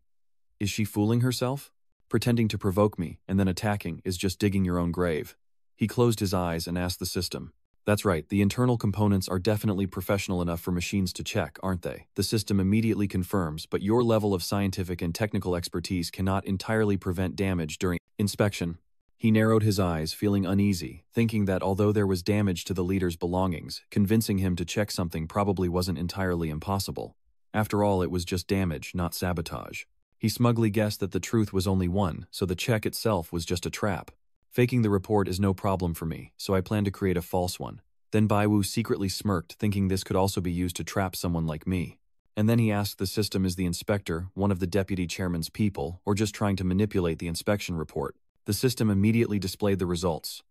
"Is she fooling herself? Pretending to provoke me, and then attacking, is just digging your own grave." He closed his eyes and asked the system, "That's right, the internal components are definitely professional enough for machines to check, aren't they?" The system immediately confirms, but your level of scientific and technical expertise cannot entirely prevent damage during inspection. He narrowed his eyes, feeling uneasy, thinking that although there was damage to the leader's belongings, convincing him to check something probably wasn't entirely impossible. After all, it was just damage, not sabotage. He smugly guessed that the truth was only one, so the check itself was just a trap. "Faking the report is no problem for me, so I plan to create a false one." Then Bai Wu secretly smirked, thinking this could also be used to trap someone like me. And then he asked the system, is the inspector one of the deputy chairman's people, or just trying to manipulate the inspection report? The system immediately displayed the results.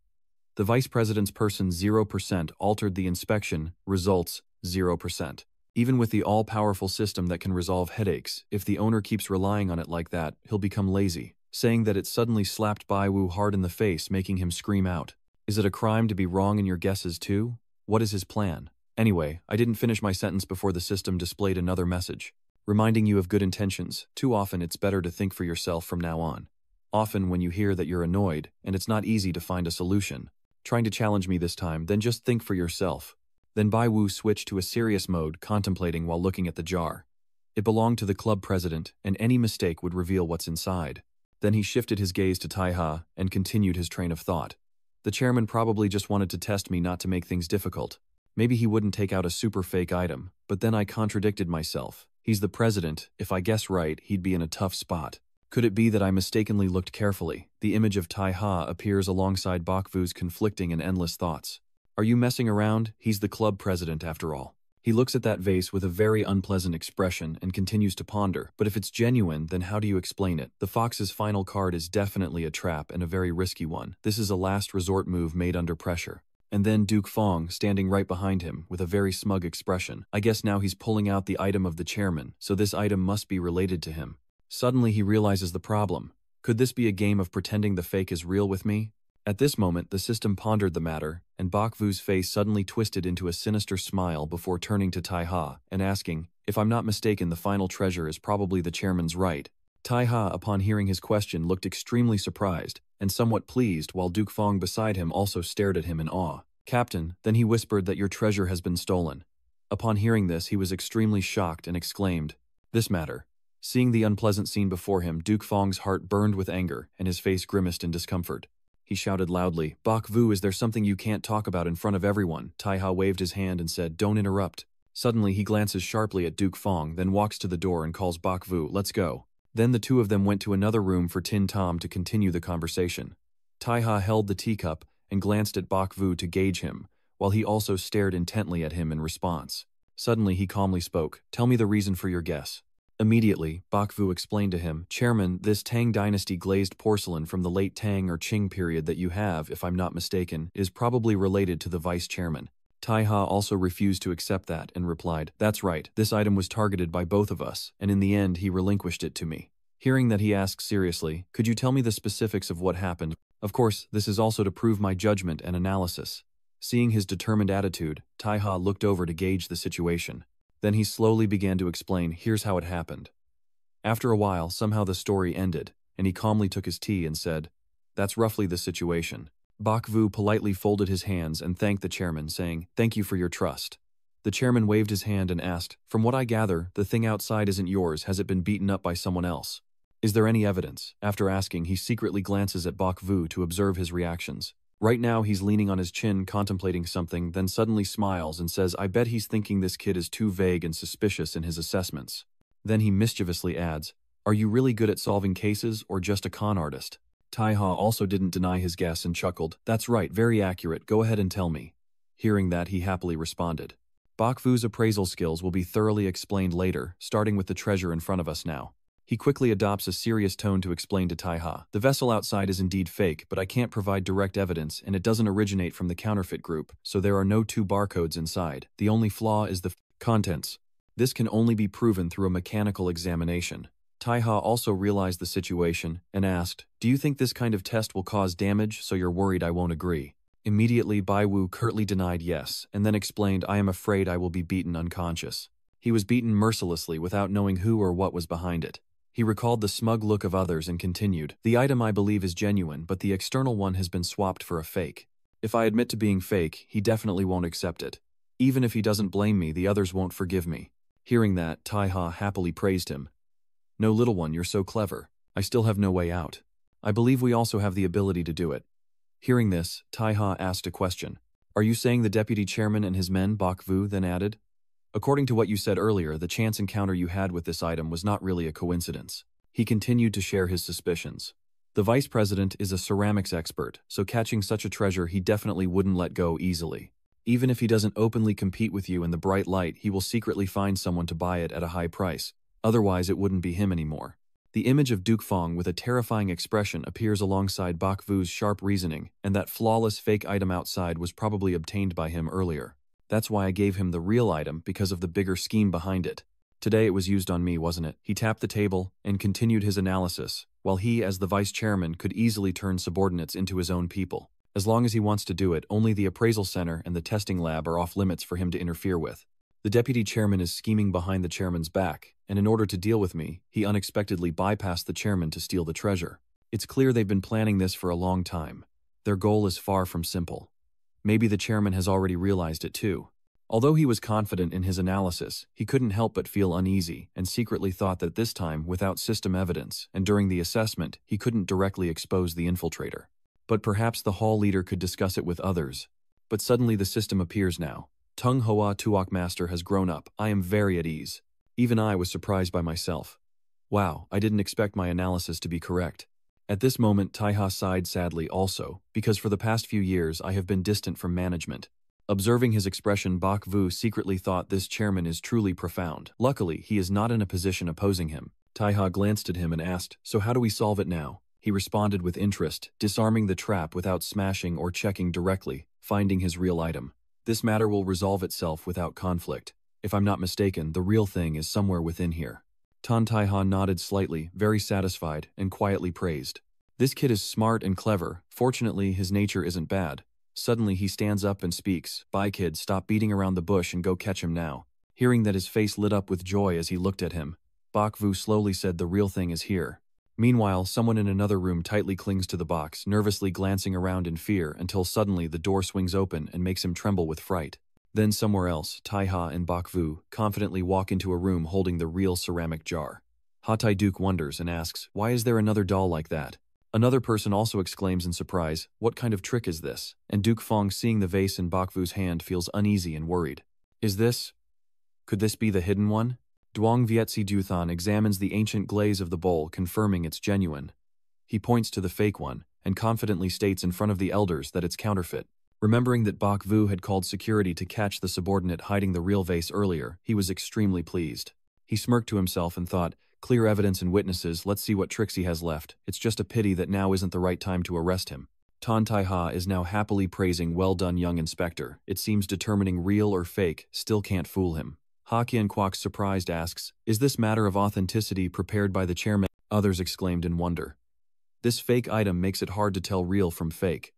The vice president's person 0% altered the inspection, results 0%. Even with the all-powerful system that can resolve headaches, if the owner keeps relying on it like that, he'll become lazy. Saying that, it suddenly slapped Bai Wu hard in the face, making him scream out. Is it a crime to be wrong in your guesses too? What is his plan? Anyway, I didn't finish my sentence before the system displayed another message. Reminding you of good intentions. Too often it's better to think for yourself from now on. Often when you hear that you're annoyed, and it's not easy to find a solution, trying to challenge me this time, then just think for yourself. Then Bai Wu switched to a serious mode, contemplating while looking at the jar. It belonged to the club president, and any mistake would reveal what's inside. Then he shifted his gaze to Tai Ha and continued his train of thought. The chairman probably just wanted to test me, not to make things difficult. Maybe he wouldn't take out a super fake item, but then I contradicted myself. He's the president, if I guess right, he'd be in a tough spot. Could it be that I mistakenly looked carefully? The image of Tai Ha appears alongside Bak Vu's conflicting and endless thoughts. Are you messing around? He's the club president after all. He looks at that vase with a very unpleasant expression and continues to ponder. But if it's genuine, then how do you explain it? The fox's final card is definitely a trap, and a very risky one. This is a last resort move made under pressure. And then Duke Fong, standing right behind him, with a very smug expression. I guess now he's pulling out the item of the chairman, so this item must be related to him. Suddenly he realizes the problem. Could this be a game of pretending the fake is real with me? At this moment, the system pondered the matter, and Bak Vu's face suddenly twisted into a sinister smile before turning to Tai Ha and asking, if I'm not mistaken, the final treasure is probably the chairman's right. Tai Ha, upon hearing his question, looked extremely surprised and somewhat pleased, while Duke Fong beside him also stared at him in awe. Captain, then he whispered that your treasure has been stolen. Upon hearing this, he was extremely shocked and exclaimed, this matter. Seeing the unpleasant scene before him, Duke Fong's heart burned with anger and his face grimaced in discomfort. He shouted loudly, Bak Vu, is there something you can't talk about in front of everyone? Tai Ha waved his hand and said, don't interrupt. Suddenly he glances sharply at Duke Fong, then walks to the door and calls Bak Vu, let's go. Then the two of them went to another room for Tin Tom to continue the conversation. Tai Ha held the teacup and glanced at Bak Vu to gauge him, while he also stared intently at him in response. Suddenly he calmly spoke, tell me the reason for your guess. Immediately, Bak Vu explained to him, Chairman, this Tang Dynasty glazed porcelain from the late Tang or Qing period that you have, if I'm not mistaken, is probably related to the vice chairman. Tai Ha also refused to accept that and replied, that's right, this item was targeted by both of us, and in the end he relinquished it to me. Hearing that, he asked seriously, could you tell me the specifics of what happened? Of course, this is also to prove my judgment and analysis. Seeing his determined attitude, Taiha looked over to gauge the situation. Then he slowly began to explain, here's how it happened. After a while, somehow the story ended, and he calmly took his tea and said, that's roughly the situation. Bakvu politely folded his hands and thanked the chairman, saying, thank you for your trust. The chairman waved his hand and asked, from what I gather, the thing outside isn't yours. Has it been beaten up by someone else? Is there any evidence? After asking, he secretly glances at Bakvu to observe his reactions. Right now, he's leaning on his chin, contemplating something, then suddenly smiles and says, I bet he's thinking this kid is too vague and suspicious in his assessments. Then he mischievously adds, are you really good at solving cases or just a con artist? Taiha also didn't deny his guess and chuckled, that's right, very accurate, go ahead and tell me. Hearing that, he happily responded. Bakvu's appraisal skills will be thoroughly explained later, starting with the treasure in front of us now. He quickly adopts a serious tone to explain to Taiha, the vessel outside is indeed fake, but I can't provide direct evidence and it doesn't originate from the counterfeit group, so there are no 2 barcodes inside. The only flaw is the contents. This can only be proven through a mechanical examination. Taiha also realized the situation and asked, do you think this kind of test will cause damage, so you're worried I won't agree? Immediately, Baiwu curtly denied yes, and then explained, I am afraid I will be beaten unconscious. He was beaten mercilessly without knowing who or what was behind it. He recalled the smug look of others and continued, the item I believe is genuine, but the external one has been swapped for a fake. If I admit to being fake, he definitely won't accept it. Even if he doesn't blame me, the others won't forgive me. Hearing that, Taiha happily praised him. No, little one, you're so clever. I still have no way out. I believe we also have the ability to do it. Hearing this, Taiha asked a question. Are you saying the deputy chairman and his men, Bakvu, then added? According to what you said earlier, the chance encounter you had with this item was not really a coincidence. He continued to share his suspicions. The vice president is a ceramics expert, so catching such a treasure he definitely wouldn't let go easily. Even if he doesn't openly compete with you in the bright light, he will secretly find someone to buy it at a high price. Otherwise, it wouldn't be him anymore. The image of Duke Fong with a terrifying expression appears alongside Bakvu's sharp reasoning, and that flawless fake item outside was probably obtained by him earlier. That's why I gave him the real item, because of the bigger scheme behind it. Today it was used on me, wasn't it? He tapped the table and continued his analysis, while he, as the vice chairman, could easily turn subordinates into his own people. As long as he wants to do it, only the appraisal center and the testing lab are off limits for him to interfere with. The deputy chairman is scheming behind the chairman's back, and in order to deal with me, he unexpectedly bypassed the chairman to steal the treasure. It's clear they've been planning this for a long time. Their goal is far from simple. Maybe the chairman has already realized it too. Although he was confident in his analysis, he couldn't help but feel uneasy and secretly thought that this time, without system evidence, and during the assessment, he couldn't directly expose the infiltrator. But perhaps the hall leader could discuss it with others. But suddenly the system appears now. Tung Hoa Tuok Master has grown up. I am very at ease. Even I was surprised by myself. Wow, I didn't expect my analysis to be correct. At this moment, Taiha sighed sadly also, because for the past few years I have been distant from management. Observing his expression, Bakvu secretly thought this chairman is truly profound. Luckily, he is not in a position opposing him. Taiha glanced at him and asked, so how do we solve it now? He responded with interest, disarming the trap without smashing or checking directly, finding his real item. This matter will resolve itself without conflict. If I'm not mistaken, the real thing is somewhere within here. Tan Taiha nodded slightly, very satisfied, and quietly praised. This kid is smart and clever. Fortunately, his nature isn't bad. Suddenly, he stands up and speaks. Bye, kid, stop beating around the bush and go catch him now. Hearing that, his face lit up with joy as he looked at him. Bakvu slowly said, the real thing is here. Meanwhile, someone in another room tightly clings to the box, nervously glancing around in fear until suddenly the door swings open and makes him tremble with fright. Then somewhere else, Taiha and Bakvu confidently walk into a room holding the real ceramic jar. Hatai Duke wonders and asks, why is there another doll like that? Another person also exclaims in surprise, what kind of trick is this? And Duke Fong, seeing the vase in Bakvu's hand, feels uneasy and worried. Could this be the hidden one? Duong Vietzi Duthan examines the ancient glaze of the bowl, confirming it's genuine. He points to the fake one, and confidently states in front of the elders that it's counterfeit. Remembering that Bakvu had called security to catch the subordinate hiding the real vase earlier, he was extremely pleased. He smirked to himself and thought, clear evidence and witnesses, let's see what tricks he has left. It's just a pity that now isn't the right time to arrest him. Tan Taiha is now happily praising, well done, young inspector. It seems determining real or fake still can't fool him. Ha Kian Kwok, surprised, asks, is this matter of authenticity prepared by the chairman? Others exclaimed in wonder. This fake item makes it hard to tell real from fake.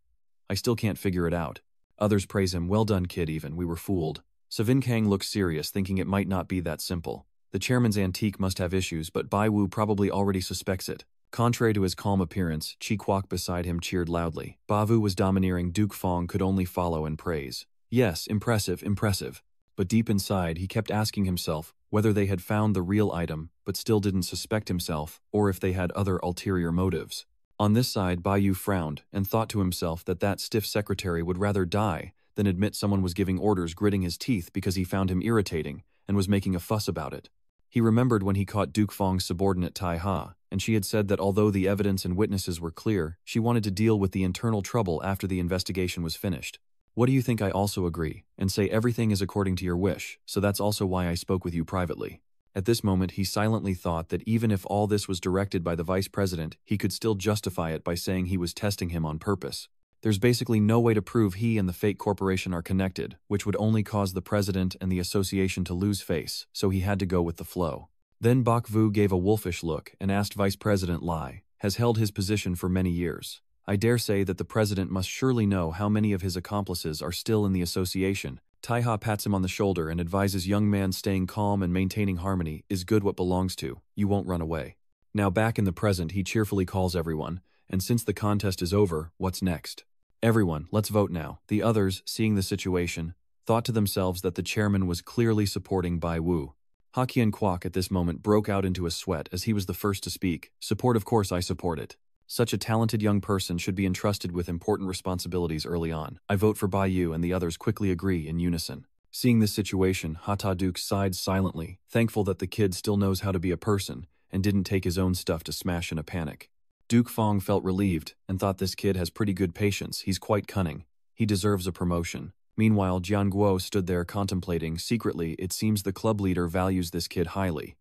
I still can't figure it out. Others praise him, well done kid even, we were fooled. So Vin Kang looks serious, thinking it might not be that simple. The chairman's antique must have issues, but Bai Wu probably already suspects it. Contrary to his calm appearance, Chi Kwok beside him cheered loudly. Ba Vu was domineering, Duke Fong could only follow and praise. Yes, impressive, impressive. But deep inside, he kept asking himself whether they had found the real item, but still didn't suspect himself, or if they had other ulterior motives. On this side, Bai Yu frowned and thought to himself that that stiff secretary would rather die than admit someone was giving orders, gritting his teeth because he found him irritating and was making a fuss about it. He remembered when he caught Duke Fong's subordinate Tai Ha, and she had said that although the evidence and witnesses were clear, she wanted to deal with the internal trouble after the investigation was finished. What do you think? I also agree, and say everything is according to your wish, so that's also why I spoke with you privately. At this moment, he silently thought that even if all this was directed by the vice president, he could still justify it by saying he was testing him on purpose. There's basically no way to prove he and the fake corporation are connected, which would only cause the president and the association to lose face, so he had to go with the flow. Then Bok Vu gave a wolfish look and asked Vice President Lai, has held his position for many years. I dare say that the president must surely know how many of his accomplices are still in the association. Tai Ha pats him on the shoulder and advises young man staying calm and maintaining harmony is good what belongs to, you won't run away. Now back in the present, he cheerfully calls everyone, and since the contest is over, what's next? Everyone, let's vote now. The others, seeing the situation, thought to themselves that the chairman was clearly supporting Bai Wu. Ha Qian Kwok at this moment broke out into a sweat as he was the first to speak. Support, of course I support it. Such a talented young person should be entrusted with important responsibilities early on. I vote for Bai Yu, and the others quickly agree in unison. Seeing this situation, Ha Duke sighed silently, thankful that the kid still knows how to be a person and didn't take his own stuff to smash in a panic. Duke Fong felt relieved and thought this kid has pretty good patience, he's quite cunning. He deserves a promotion. Meanwhile, Jian Guo stood there contemplating. Secretly, it seems the club leader values this kid highly.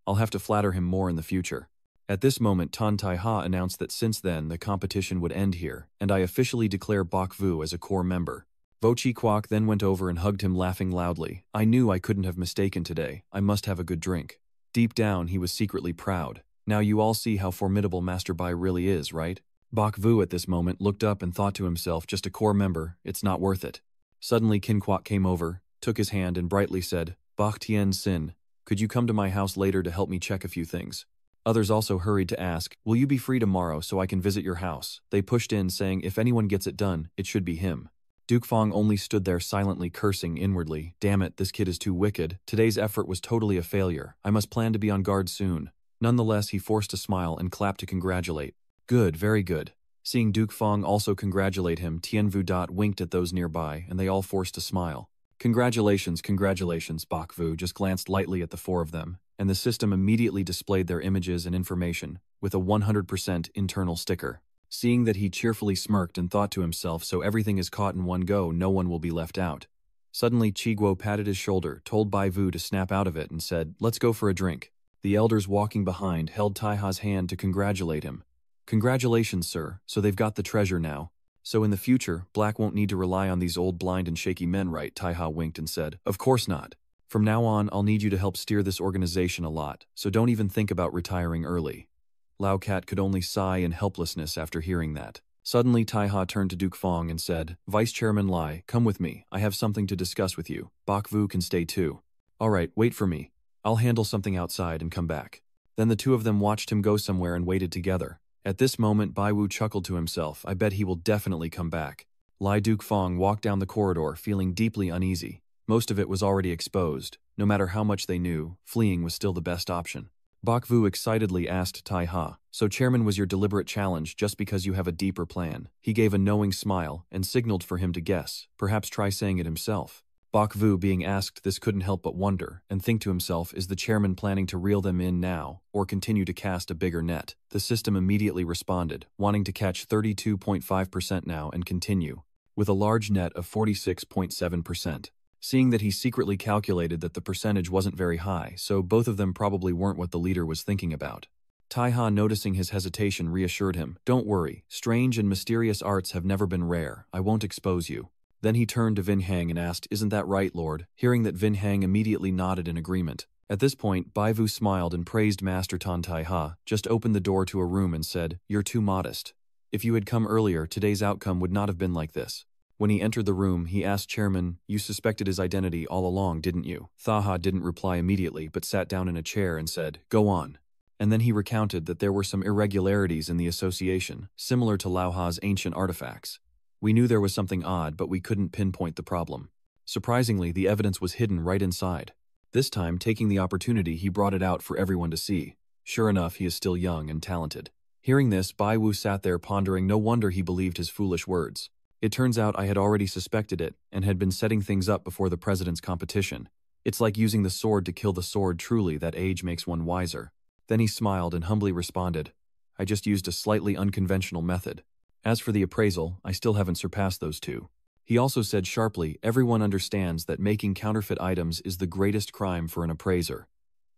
I'll have to flatter him more in the future. At this moment, Tan Tai Ha announced that since then the competition would end here, and I officially declare Bok Vu as a core member. Vo Chi Kwok then went over and hugged him, laughing loudly. I knew I couldn't have mistaken today. I must have a good drink. Deep down, he was secretly proud. Now you all see how formidable Master Bai really is, right? Bok Vu at this moment looked up and thought to himself, just a core member, it's not worth it. Suddenly Kin Kwok came over, took his hand and brightly said, Bok Tien Sin, could you come to my house later to help me check a few things? Others also hurried to ask, will you be free tomorrow so I can visit your house? They pushed in, saying if anyone gets it done, it should be him. Duke Fong only stood there silently cursing inwardly. Damn it, this kid is too wicked. Today's effort was totally a failure. I must plan to be on guard soon. Nonetheless, he forced a smile and clapped to congratulate. Good, very good. Seeing Duke Fong also congratulate him, Tien Vu Dot winked at those nearby, and they all forced a smile. Congratulations, congratulations, Bok Vu just glanced lightly at the four of them, and the system immediately displayed their images and information, with a 100% internal sticker. Seeing that, he cheerfully smirked and thought to himself, so everything is caught in one go, no one will be left out. Suddenly Chi Guo patted his shoulder, told Bai Vu to snap out of it and said, let's go for a drink. The elders walking behind held Tai Ha's hand to congratulate him. Congratulations, sir, so they've got the treasure now. So in the future, Black won't need to rely on these old blind and shaky men, right? Tai Ha winked and said, of course not. From now on, I'll need you to help steer this organization a lot, so don't even think about retiring early. Lao Cat could only sigh in helplessness after hearing that. Suddenly Tai Ha turned to Duke Fong and said, Vice Chairman Lai, come with me, I have something to discuss with you. Bok Vu can stay too. Alright, wait for me. I'll handle something outside and come back. Then the two of them watched him go somewhere and waited together. At this moment, Bai Wu chuckled to himself, I bet he will definitely come back. Lai Duke Fong walked down the corridor feeling deeply uneasy. Most of it was already exposed. No matter how much they knew, fleeing was still the best option. Bok Vu excitedly asked Tai Ha, so chairman was your deliberate challenge just because you have a deeper plan? He gave a knowing smile and signaled for him to guess, perhaps try saying it himself. Bok Vu, being asked this, couldn't help but wonder and think to himself, is the chairman planning to reel them in now or continue to cast a bigger net? The system immediately responded, wanting to catch 32.5% now and continue, with a large net of 46.7%. Seeing that, he secretly calculated that the percentage wasn't very high, so both of them probably weren't what the leader was thinking about. Tai Ha, noticing his hesitation, reassured him, don't worry, strange and mysterious arts have never been rare, I won't expose you. Then he turned to Vin Hang and asked, isn't that right, Lord? Hearing that, Vin Hang immediately nodded in agreement. At this point, Bai Vu smiled and praised Master Tan Tai Ha, just opened the door to a room and said, you're too modest. If you had come earlier, today's outcome would not have been like this. When he entered the room, he asked Chairman, "You suspected his identity all along, didn't you?" Thaha didn't reply immediately but sat down in a chair and said, "Go on." And then he recounted that there were some irregularities in the association, similar to Lauha's ancient artifacts. We knew there was something odd, but we couldn't pinpoint the problem. Surprisingly, the evidence was hidden right inside. This time, taking the opportunity, he brought it out for everyone to see. Sure enough, he is still young and talented. Hearing this, Bai Wu sat there pondering. No wonder he believed his foolish words. It turns out I had already suspected it and had been setting things up before the president's competition. It's like using the sword to kill the sword. Truly, that age makes one wiser. Then he smiled and humbly responded, "I just used a slightly unconventional method. As for the appraisal, I still haven't surpassed those two." He also said sharply, "Everyone understands that making counterfeit items is the greatest crime for an appraiser.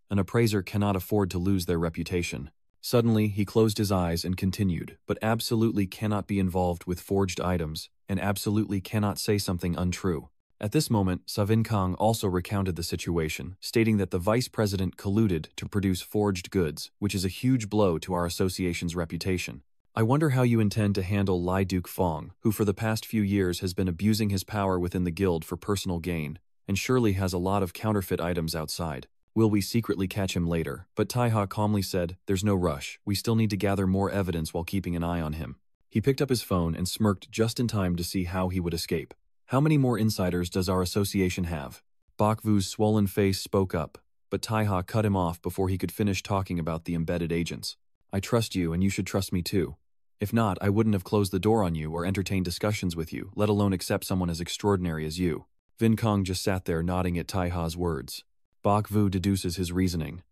An appraiser cannot afford to lose their reputation." Suddenly, he closed his eyes and continued, "But absolutely cannot be involved with forged items, and absolutely cannot say something untrue." At this moment, Savin Kang also recounted the situation, stating that the vice president colluded to produce forged goods, which is a huge blow to our association's reputation. "I wonder how you intend to handle Lai Duke Fong, who for the past few years has been abusing his power within the guild for personal gain, and surely has a lot of counterfeit items outside. Will we secretly catch him later?" But Taiha calmly said, "There's no rush. We still need to gather more evidence while keeping an eye on him." He picked up his phone and smirked just in time to see how he would escape. "How many more insiders does our association have?" Bak Vu's swollen face spoke up, but Taiha cut him off before he could finish talking about the embedded agents. "I trust you and you should trust me too. If not, I wouldn't have closed the door on you or entertained discussions with you, let alone accept someone as extraordinary as you." Vin Kong just sat there nodding at Taiha's words. Bak Vu deduces his reasoning.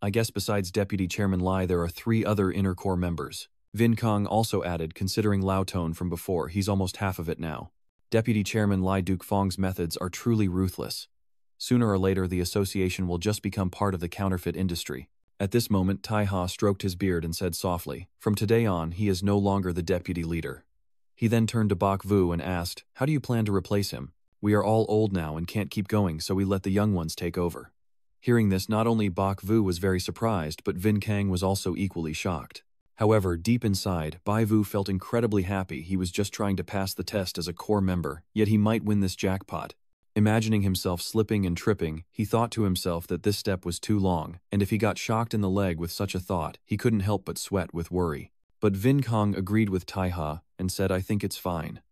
"I guess besides Deputy Chairman Lai there are 3 other inner core members." Vin Kong also added, considering Lao Tone from before, he's almost half of it now. Deputy Chairman Lai Duke Fong's methods are truly ruthless. Sooner or later, the association will just become part of the counterfeit industry. At this moment, Taiha stroked his beard and said softly, "From today on, he is no longer the deputy leader." He then turned to Bak Vu and asked, "How do you plan to replace him? We are all old now and can't keep going, so we let the young ones take over." Hearing this, not only Bak Vu was very surprised, but Vin Kang was also equally shocked. However, deep inside, Bai Vu felt incredibly happy. He was just trying to pass the test as a core member, yet he might win this jackpot. Imagining himself slipping and tripping, he thought to himself that this step was too long, and if he got shocked in the leg with such a thought, he couldn't help but sweat with worry. But Vin Kong agreed with Taiha and said, "I think it's fine."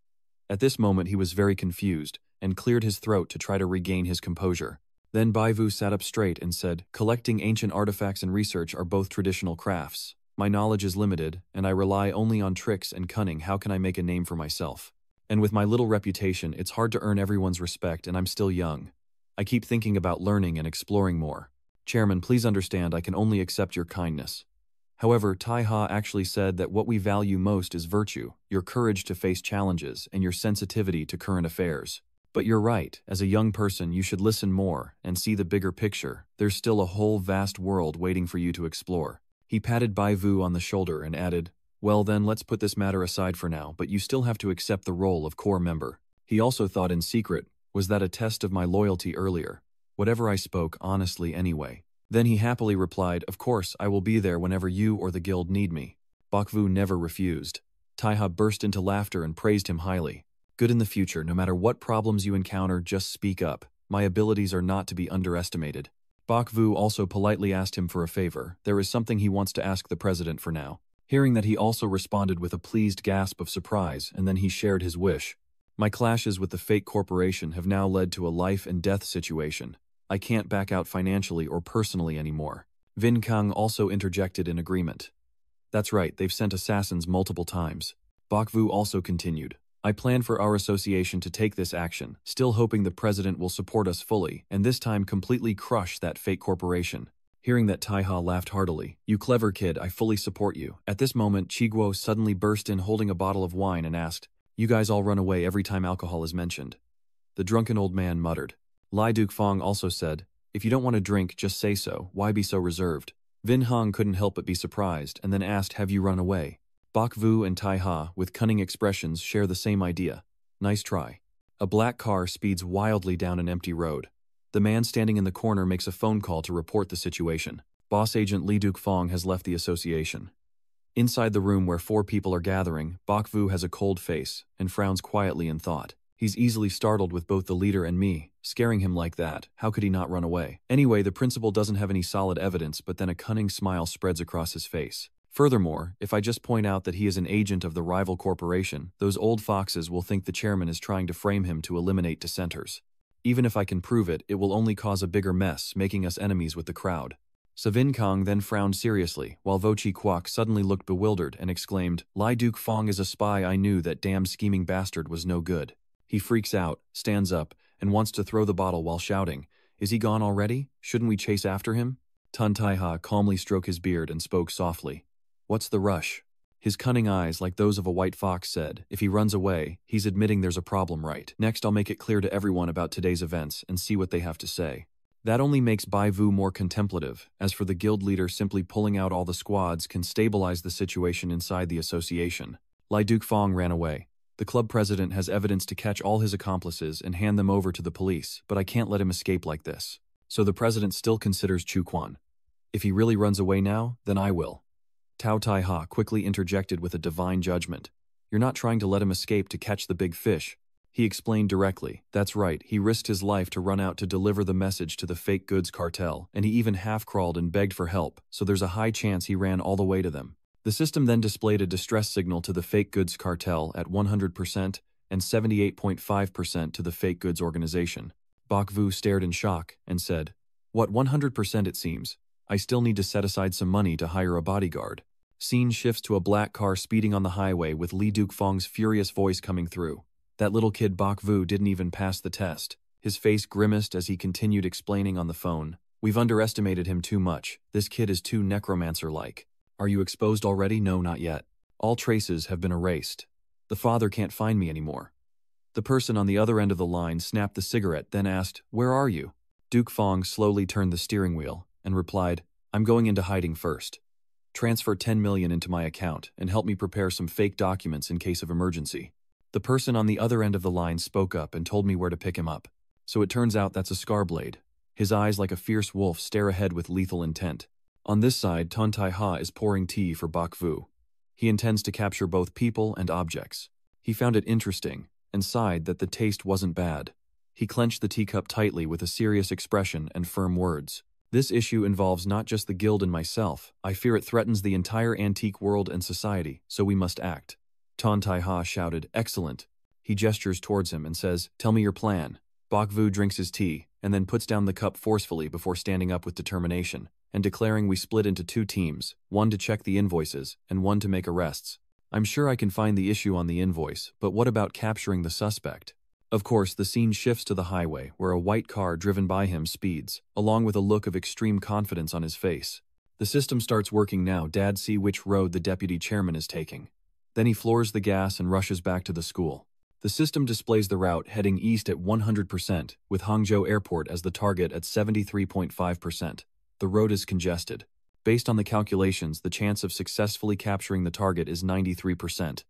At this moment, he was very confused and cleared his throat to try to regain his composure. Then Bai Vu sat up straight and said, "Collecting ancient artifacts and research are both traditional crafts. My knowledge is limited, and I rely only on tricks and cunning. How can I make a name for myself? And with my little reputation, it's hard to earn everyone's respect, and I'm still young. I keep thinking about learning and exploring more. Chairman, please understand I can only accept your kindness." However, Taiha actually said that what we value most is virtue, your courage to face challenges, and your sensitivity to current affairs. But you're right, as a young person you should listen more and see the bigger picture. There's still a whole vast world waiting for you to explore. He patted Bai Vu on the shoulder and added, "Well then, let's put this matter aside for now, but you still have to accept the role of core member." He also thought in secret, was that a test of my loyalty earlier? Whatever I spoke, honestly anyway. Then he happily replied, "Of course, I will be there whenever you or the guild need me." Bak Vu never refused. Taiha burst into laughter and praised him highly. "Good in the future, no matter what problems you encounter, just speak up. My abilities are not to be underestimated." Bak Vu also politely asked him for a favor. There is something he wants to ask the president for now. Hearing that, he also responded with a pleased gasp of surprise, and then he shared his wish. "My clashes with the fake corporation have now led to a life and death situation. I can't back out financially or personally anymore." Vin Kang also interjected in agreement. "That's right, they've sent assassins multiple times." Bak Vu also continued, "I plan for our association to take this action, still hoping the president will support us fully, and this time completely crush that fake corporation." Hearing that, Taiha laughed heartily. "You clever kid, I fully support you." At this moment, Chiguo suddenly burst in holding a bottle of wine and asked, "You guys all run away every time alcohol is mentioned." The drunken old man muttered. Lai Duke Fong also said, "If you don't want to drink, just say so. Why be so reserved?" Vin Hong couldn't help but be surprised, and then asked, "Have you run away?" Bak Vu and Taiha, with cunning expressions, share the same idea. Nice try. A black car speeds wildly down an empty road. The man standing in the corner makes a phone call to report the situation. Boss agent Li Duke Fong has left the association. Inside the room where 4 people are gathering, Bakvu has a cold face and frowns quietly in thought. He's easily startled with both the leader and me, scaring him like that. How could he not run away? Anyway, the principal doesn't have any solid evidence, but then a cunning smile spreads across his face. Furthermore, if I just point out that he is an agent of the rival corporation, those old foxes will think the chairman is trying to frame him to eliminate dissenters. Even if I can prove it, it will only cause a bigger mess, making us enemies with the crowd. Savin Kong then frowned seriously, while Vo Chi Kwok suddenly looked bewildered and exclaimed, Lai Duke Fong is a spy. I knew that damn scheming bastard was no good. He freaks out, stands up, and wants to throw the bottle while shouting, Is he gone already? Shouldn't we chase after him? Tun Taiha calmly stroked his beard and spoke softly. What's the rush? His cunning eyes, like those of a white fox, said, If he runs away, he's admitting there's a problem, right? Next, I'll make it clear to everyone about today's events and see what they have to say. That only makes Bai Vu more contemplative. As for the guild leader, simply pulling out all the squads can stabilize the situation inside the association. Lai Duke Fong ran away. The club president has evidence to catch all his accomplices and hand them over to the police, but I can't let him escape like this. So the president still considers Chu Quan. If he really runs away now, then I will. Tao Tai Ha quickly interjected with a divine judgment. You're not trying to let him escape to catch the big fish. He explained directly. That's right, he risked his life to run out to deliver the message to the fake goods cartel, and he even half-crawled and begged for help, so there's a high chance he ran all the way to them. The system then displayed a distress signal to the fake goods cartel at 100% and 78.5% to the fake goods organization. Bak Vu stared in shock and said, What, 100% it seems? I still need to set aside some money to hire a bodyguard. Scene shifts to a black car speeding on the highway with Li Duke Fong's furious voice coming through. That little kid Bak Vu didn't even pass the test. His face grimaced as he continued explaining on the phone. We've underestimated him too much. This kid is too necromancer-like. Are you exposed already? No, not yet. All traces have been erased. The father can't find me anymore. The person on the other end of the line snapped the cigarette, then asked, Where are you? Duke Fong slowly turned the steering wheel and replied, I'm going into hiding first. Transfer 10 million into my account and help me prepare some fake documents in case of emergency. The person on the other end of the line spoke up and told me where to pick him up. So it turns out that's a Scarblade. His eyes like a fierce wolf stare ahead with lethal intent. On this side, Ton Tai Ha is pouring tea for Bak Vu. He intends to capture both people and objects. He found it interesting and sighed that the taste wasn't bad. He clenched the teacup tightly with a serious expression and firm words. This issue involves not just the guild and myself. I fear it threatens the entire antique world and society, so we must act. Ton Tai Ha shouted, Excellent. He gestures towards him and says, Tell me your plan. Bak Vu drinks his tea and then puts down the cup forcefully before standing up with determination and declaring we split into 2 teams, one to check the invoices and one to make arrests. I'm sure I can find the issue on the invoice, but what about capturing the suspect? Of course, the scene shifts to the highway where a white car driven by him speeds, along with a look of extreme confidence on his face. The system starts working now. Dad, see which road the deputy chairman is taking. Then he floors the gas and rushes back to the school. The system displays the route heading east at 100%, with Hangzhou Airport as the target at 73.5%. The road is congested. Based on the calculations, the chance of successfully capturing the target is 93%.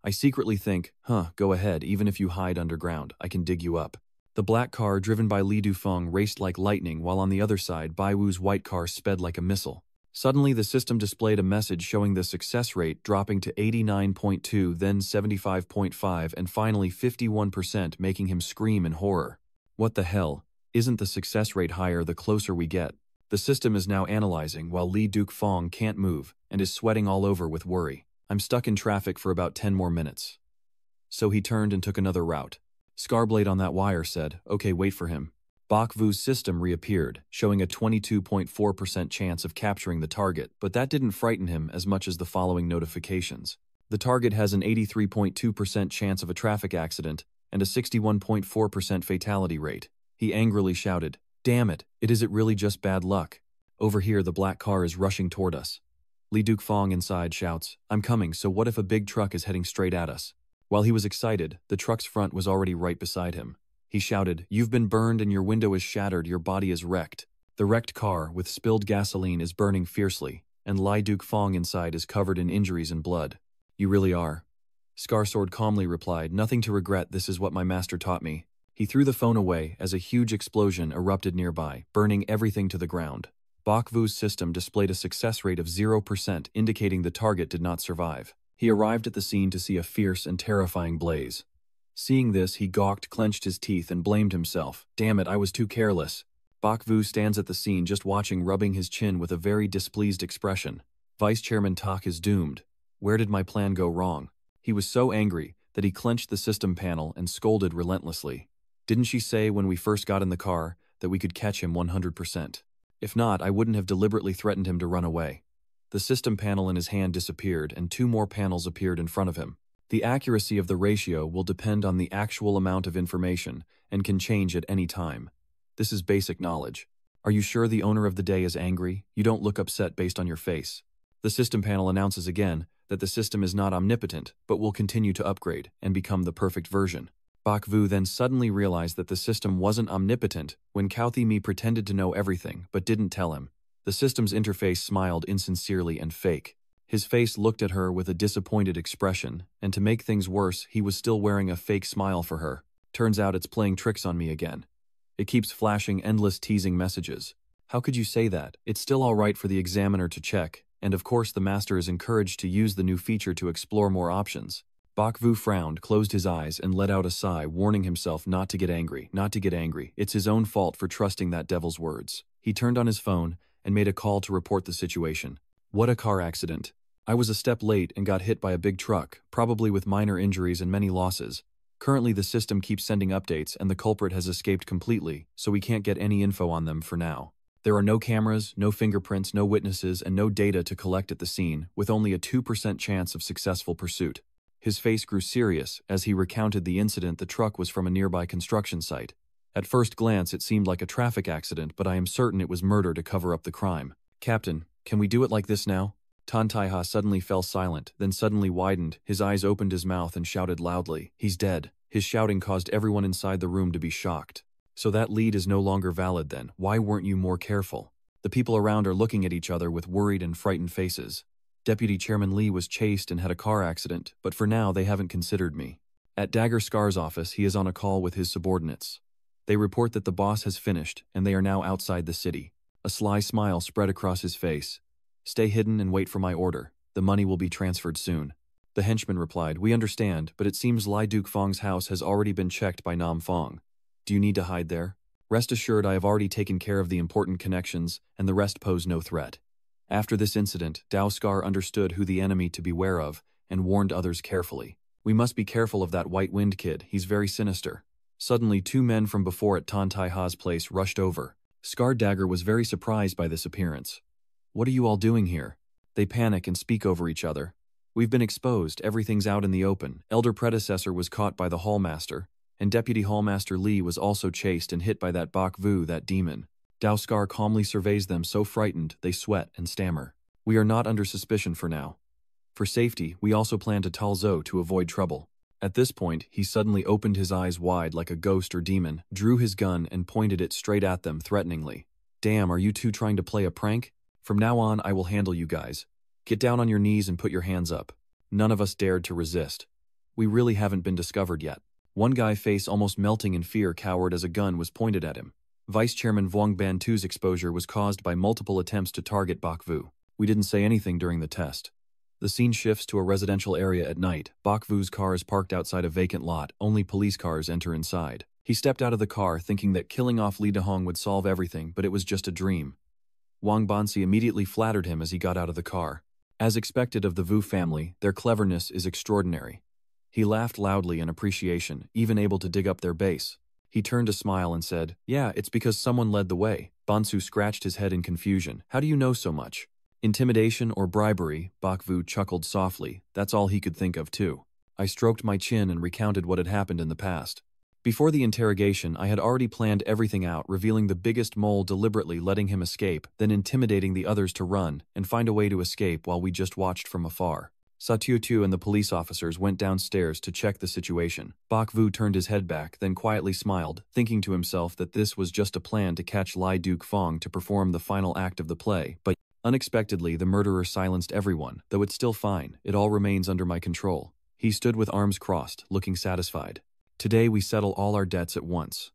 I secretly think, go ahead, even if you hide underground, I can dig you up. The black car driven by Li Dufeng raced like lightning, while on the other side, Bai Wu's white car sped like a missile. Suddenly, the system displayed a message showing the success rate dropping to 89.2, then 75.5, and finally 51%, making him scream in horror. What the hell? Isn't the success rate higher the closer we get? The system is now analyzing while Li Dufeng can't move and is sweating all over with worry. I'm stuck in traffic for about 10 more minutes. So he turned and took another route. Scarblade on that wire said, Okay, wait for him. Bak Vu's system reappeared, showing a 22.4% chance of capturing the target, but that didn't frighten him as much as the following notifications. The target has an 83.2% chance of a traffic accident and a 61.4% fatality rate. He angrily shouted, Damn it, is it really just bad luck? Over here, the black car is rushing toward us. Li Dufeng inside shouts, I'm coming, so what if a big truck is heading straight at us? While he was excited, the truck's front was already right beside him. He shouted, You've been burned and your window is shattered, your body is wrecked. The wrecked car, with spilled gasoline, is burning fiercely, and Lai Dufeng inside is covered in injuries and blood. You really are. Scarsword calmly replied, Nothing to regret, this is what my master taught me. He threw the phone away as a huge explosion erupted nearby, burning everything to the ground. Bakvu's system displayed a success rate of 0%, indicating the target did not survive. He arrived at the scene to see a fierce and terrifying blaze. Seeing this, he gawked, clenched his teeth, and blamed himself. Damn it, I was too careless. Bakvu stands at the scene just watching, rubbing his chin with a very displeased expression. Vice Chairman Tak is doomed. Where did my plan go wrong? He was so angry that he clenched the system panel and scolded relentlessly. Didn't she say when we first got in the car that we could catch him 100%? If not, I wouldn't have deliberately threatened him to run away. The system panel in his hand disappeared and 2 more panels appeared in front of him. The accuracy of the ratio will depend on the actual amount of information and can change at any time. This is basic knowledge. Are you sure the owner of the day is angry? You don't look upset based on your face. The system panel announces again that the system is not omnipotent, but will continue to upgrade and become the perfect version. Bakvu then suddenly realized that the system wasn't omnipotent when Kauthi Mi pretended to know everything but didn't tell him. The system's interface smiled insincerely and fake. His face looked at her with a disappointed expression, and to make things worse, he was still wearing a fake smile for her. Turns out it's playing tricks on me again. It keeps flashing endless teasing messages. How could you say that? It's still alright for the examiner to check, and of course the master is encouraged to use the new feature to explore more options. Bakvu frowned, closed his eyes, and let out a sigh, warning himself not to get angry, not to get angry. It's his own fault for trusting that devil's words. He turned on his phone and made a call to report the situation. What a car accident. I was a step late and got hit by a big truck, probably with minor injuries and many losses. Currently the system keeps sending updates and the culprit has escaped completely, so we can't get any info on them for now. There are no cameras, no fingerprints, no witnesses, and no data to collect at the scene, with only a 2% chance of successful pursuit. His face grew serious as he recounted the incident. The truck was from a nearby construction site. At first glance it seemed like a traffic accident, but I am certain it was murder to cover up the crime. Captain, can we do it like this now? Tantaiha suddenly fell silent, then suddenly widened. His eyes opened his mouth and shouted loudly, "He's dead." His shouting caused everyone inside the room to be shocked. So that lead is no longer valid then. Why weren't you more careful? The people around are looking at each other with worried and frightened faces. Deputy Chairman Lee was chased and had a car accident, but for now they haven't considered me. At Dagger Scar's office, he is on a call with his subordinates. They report that the boss has finished and they are now outside the city. A sly smile spread across his face. Stay hidden and wait for my order. The money will be transferred soon. The henchman replied, "We understand, but it seems Lai Duke Fong's house has already been checked by Nam Fong. Do you need to hide there? Rest assured I have already taken care of the important connections, and the rest pose no threat." After this incident, Dao Scar understood who the enemy to beware of, and warned others carefully. "We must be careful of that White Wind kid, he's very sinister." Suddenly 2 men from before at Tantaiha's place rushed over. Scar Dagger was very surprised by this appearance. "What are you all doing here?" They panic and speak over each other. "We've been exposed, everything's out in the open. Elder Predecessor was caught by the Hallmaster, and Deputy Hallmaster Lee was also chased and hit by that Bakvu, that demon." Dao Scar calmly surveys them, so frightened they sweat and stammer. "We are not under suspicion for now. For safety, we also plan to Talzo to avoid trouble." At this point, he suddenly opened his eyes wide like a ghost or demon, drew his gun and pointed it straight at them threateningly. "Damn, are you two trying to play a prank? From now on, I will handle you guys. Get down on your knees and put your hands up." None of us dared to resist. We really haven't been discovered yet. One guy, face almost melting in fear, cowered as a gun was pointed at him. Vice Chairman Vuong Bantu's exposure was caused by multiple attempts to target Bakvu. We didn't say anything during the test. The scene shifts to a residential area at night. Bakvu's car is parked outside a vacant lot. Only police cars enter inside. He stepped out of the car thinking that killing off Li Dehong would solve everything, but it was just a dream. Wang Bansi immediately flattered him as he got out of the car. As expected of the Vu family, their cleverness is extraordinary. He laughed loudly in appreciation, even able to dig up their base. He turned to smile and said, "Yeah, it's because someone led the way." Bansu scratched his head in confusion. "How do you know so much?" "Intimidation or bribery," Bakvu chuckled softly. That's all he could think of too. I stroked my chin and recounted what had happened in the past. Before the interrogation, I had already planned everything out, revealing the biggest mole, deliberately letting him escape, then intimidating the others to run and find a way to escape while we just watched from afar. Satutu and the police officers went downstairs to check the situation. Bakvu turned his head back, then quietly smiled, thinking to himself that this was just a plan to catch Lai Duke Fong to perform the final act of the play. But unexpectedly, the murderer silenced everyone. Though it's still fine, it all remains under my control. He stood with arms crossed, looking satisfied. "Today we settle all our debts at once."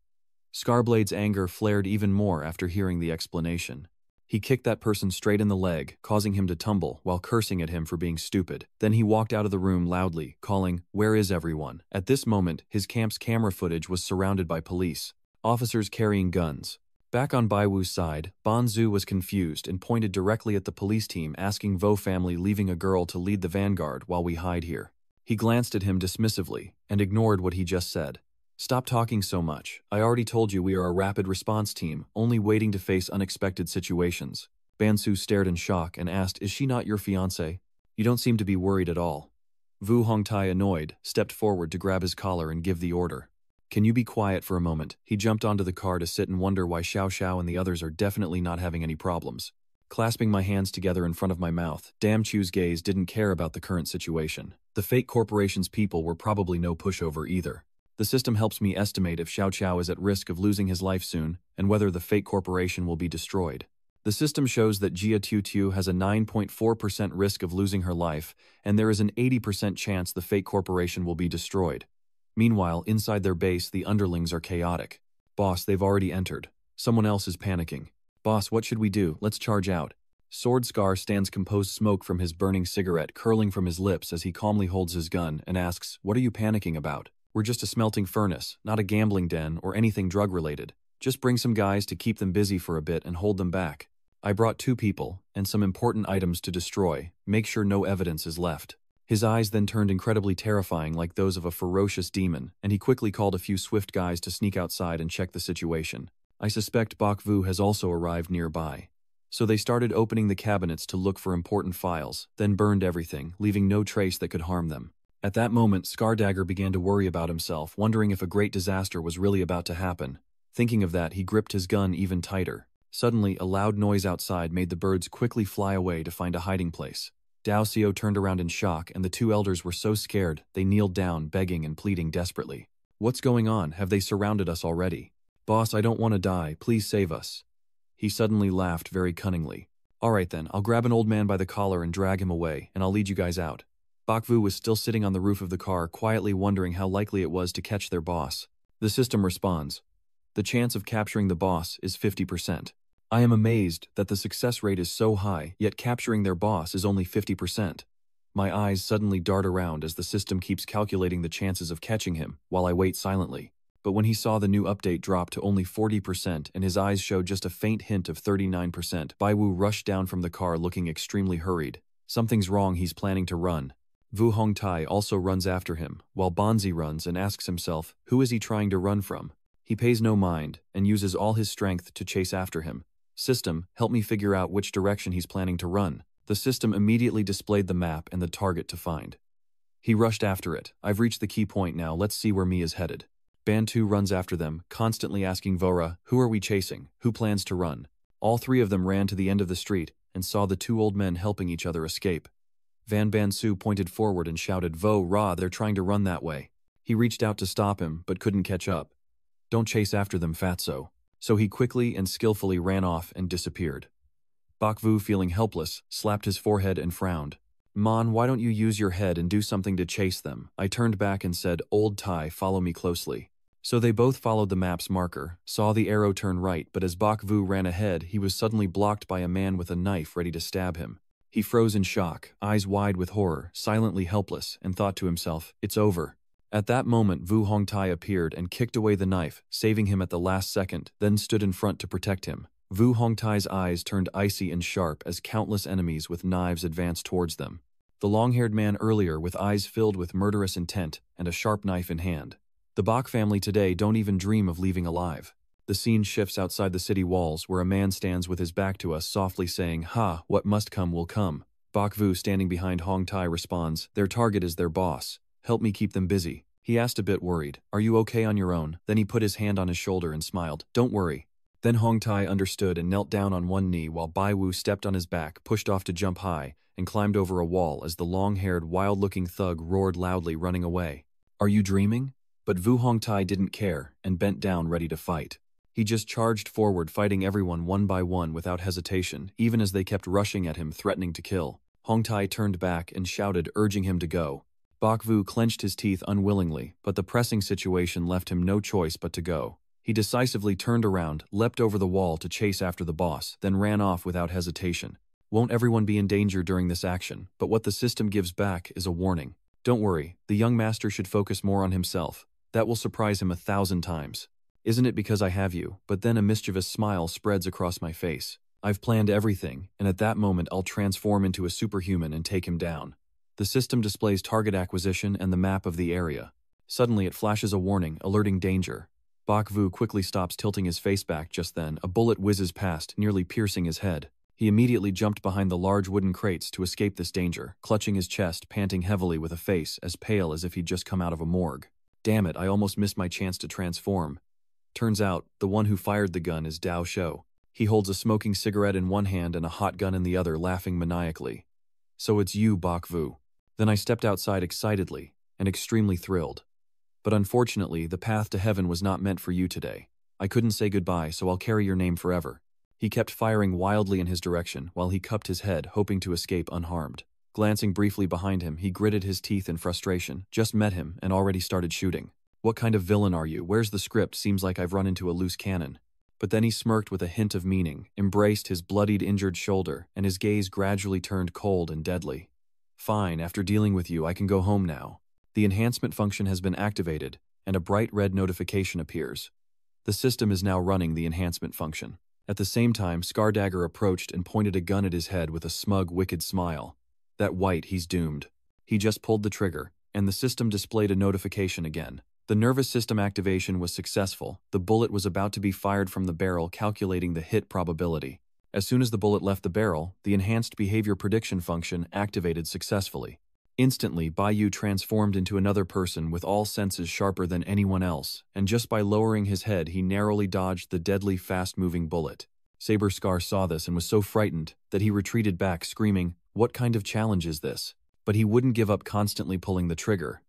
Scarblade's anger flared even more after hearing the explanation. He kicked that person straight in the leg, causing him to tumble while cursing at him for being stupid. Then he walked out of the room loudly, calling, "Where is everyone?" At this moment, his camp's camera footage was surrounded by police, officers carrying guns. Back on Baiwu's side, Banzu was confused and pointed directly at the police team, asking Vo family leaving a girl to lead the vanguard while we hide here. He glanced at him dismissively and ignored what he just said. "Stop talking so much. I already told you we are a rapid response team, only waiting to face unexpected situations." Bansu stared in shock and asked, "Is she not your fiancé? You don't seem to be worried at all." Vu Hongtai, annoyed, stepped forward to grab his collar and give the order. "Can you be quiet for a moment?" He jumped onto the car to sit and wonder why Xiao Xiao and the others are definitely not having any problems. Clasping my hands together in front of my mouth, Damchu's gaze didn't care about the current situation. The fake corporation's people were probably no pushover either. The system helps me estimate if Xiao Xiao is at risk of losing his life soon, and whether the fake corporation will be destroyed. The system shows that Jia Tiu Tiu has a 9.4% risk of losing her life, and there is an 80% chance the fake corporation will be destroyed. Meanwhile, inside their base, the underlings are chaotic. "Boss, they've already entered. Someone else is panicking." "Boss, what should we do? Let's charge out." Sword Scar stands composed, smoke from his burning cigarette curling from his lips as he calmly holds his gun and asks, "What are you panicking about? We're just a smelting furnace, not a gambling den or anything drug-related. Just bring some guys to keep them busy for a bit and hold them back. I brought 2 people and some important items to destroy. Make sure no evidence is left." His eyes then turned incredibly terrifying, like those of a ferocious demon, and he quickly called a few swift guys to sneak outside and check the situation. I suspect Bok Vu has also arrived nearby. So they started opening the cabinets to look for important files, then burned everything, leaving no trace that could harm them. At that moment, Scardagger began to worry about himself, wondering if a great disaster was really about to happen. Thinking of that, he gripped his gun even tighter. Suddenly, a loud noise outside made the birds quickly fly away to find a hiding place. Dao Xiao turned around in shock, and the 2 elders were so scared, they kneeled down, begging and pleading desperately. "What's going on? Have they surrounded us already?" "Boss, I don't want to die. Please save us." He suddenly laughed very cunningly. "All right then, I'll grab an old man by the collar and drag him away, and I'll lead you guys out." Bakvu was still sitting on the roof of the car, quietly wondering how likely it was to catch their boss. The system responds. The chance of capturing the boss is 50%. I am amazed that the success rate is so high, yet capturing their boss is only 50%. My eyes suddenly dart around as the system keeps calculating the chances of catching him, while I wait silently. But when he saw the new update drop to only 40% and his eyes showed just a faint hint of 39%, Baiwu rushed down from the car looking extremely hurried. Something's wrong, he's planning to run. Vu Hongtai also runs after him, while Bonzi runs and asks himself, who is he trying to run from? He pays no mind, and uses all his strength to chase after him. System, help me figure out which direction he's planning to run. The system immediately displayed the map and the target to find. He rushed after it. I've reached the key point now, let's see where Mi is headed. Bantu runs after them, constantly asking Vora, who are we chasing? Who plans to run? All 3 of them ran to the end of the street and saw the 2 old men helping each other escape. Van Bansu pointed forward and shouted, Vo Ra, they're trying to run that way. He reached out to stop him, but couldn't catch up. Don't chase after them, fatso. So he quickly and skillfully ran off and disappeared. Bakvu, feeling helpless, slapped his forehead and frowned. Mon, why don't you use your head and do something to chase them? I turned back and said, Old Tai, follow me closely. So they both followed the map's marker, saw the arrow turn right, but as Bakvu ran ahead, he was suddenly blocked by a man with a knife ready to stab him. He froze in shock, eyes wide with horror, silently helpless, and thought to himself, it's over. At that moment, Vu Hongtai appeared and kicked away the knife, saving him at the last second, then stood in front to protect him. Vu Hongtai's eyes turned icy and sharp as countless enemies with knives advanced towards them. The long-haired man earlier with eyes filled with murderous intent and a sharp knife in hand. The Bok family today don't even dream of leaving alive. The scene shifts outside the city walls where a man stands with his back to us softly saying, Ha, what must come will come. Bok Vu standing behind Hongtai responds, their target is their boss. Help me keep them busy. He asked a bit worried, are you okay on your own? Then he put his hand on his shoulder and smiled, don't worry. Then Hongtai understood and knelt down on one knee while Bai Wu stepped on his back, pushed off to jump high, and climbed over a wall as the long-haired, wild-looking thug roared loudly, running away. Are you dreaming? But Vu Hongtai didn't care and bent down ready to fight. He just charged forward, fighting everyone one by one without hesitation, even as they kept rushing at him, threatening to kill. Hongtai turned back and shouted, urging him to go. Bok Vu clenched his teeth unwillingly, but the pressing situation left him no choice but to go. He decisively turned around, leapt over the wall to chase after the boss, then ran off without hesitation. Won't everyone be in danger during this action, but what the system gives back is a warning. Don't worry, the young master should focus more on himself. That will surprise him 1,000 times. Isn't it because I have you? But then a mischievous smile spreads across my face. I've planned everything, and at that moment I'll transform into a superhuman and take him down. The system displays target acquisition and the map of the area. Suddenly it flashes a warning, alerting danger. Bak Vu quickly stops, tilting his face back. Just then, a bullet whizzes past, nearly piercing his head. He immediately jumped behind the large wooden crates to escape this danger, clutching his chest, panting heavily with a face as pale as if he'd just come out of a morgue. Damn it, I almost missed my chance to transform. Turns out, the one who fired the gun is Dao Shou. He holds a smoking cigarette in one hand and a hot gun in the other, laughing maniacally. So it's you, Bak Vu. Then I stepped outside excitedly and extremely thrilled. But unfortunately, the path to heaven was not meant for you today. I couldn't say goodbye, so I'll carry your name forever. He kept firing wildly in his direction while he cupped his head, hoping to escape unharmed. Glancing briefly behind him, he gritted his teeth in frustration. Just met him and already started shooting. What kind of villain are you? Where's the script? Seems like I've run into a loose cannon. But then he smirked with a hint of meaning, embraced his bloodied, injured shoulder, and his gaze gradually turned cold and deadly. Fine, after dealing with you, I can go home now. The enhancement function has been activated, and a bright red notification appears. The system is now running the enhancement function. At the same time, Skardagger approached and pointed a gun at his head with a smug, wicked smile. That white, he's doomed. He just pulled the trigger, and the system displayed a notification again. The nervous system activation was successful. The bullet was about to be fired from the barrel, calculating the hit probability. As soon as the bullet left the barrel, the enhanced behavior prediction function activated successfully. Instantly, Bayu transformed into another person with all senses sharper than anyone else, and just by lowering his head he narrowly dodged the deadly fast-moving bullet. Saber Scar saw this and was so frightened that he retreated back, screaming, "What kind of challenge is this?" But he wouldn't give up, constantly pulling the trigger.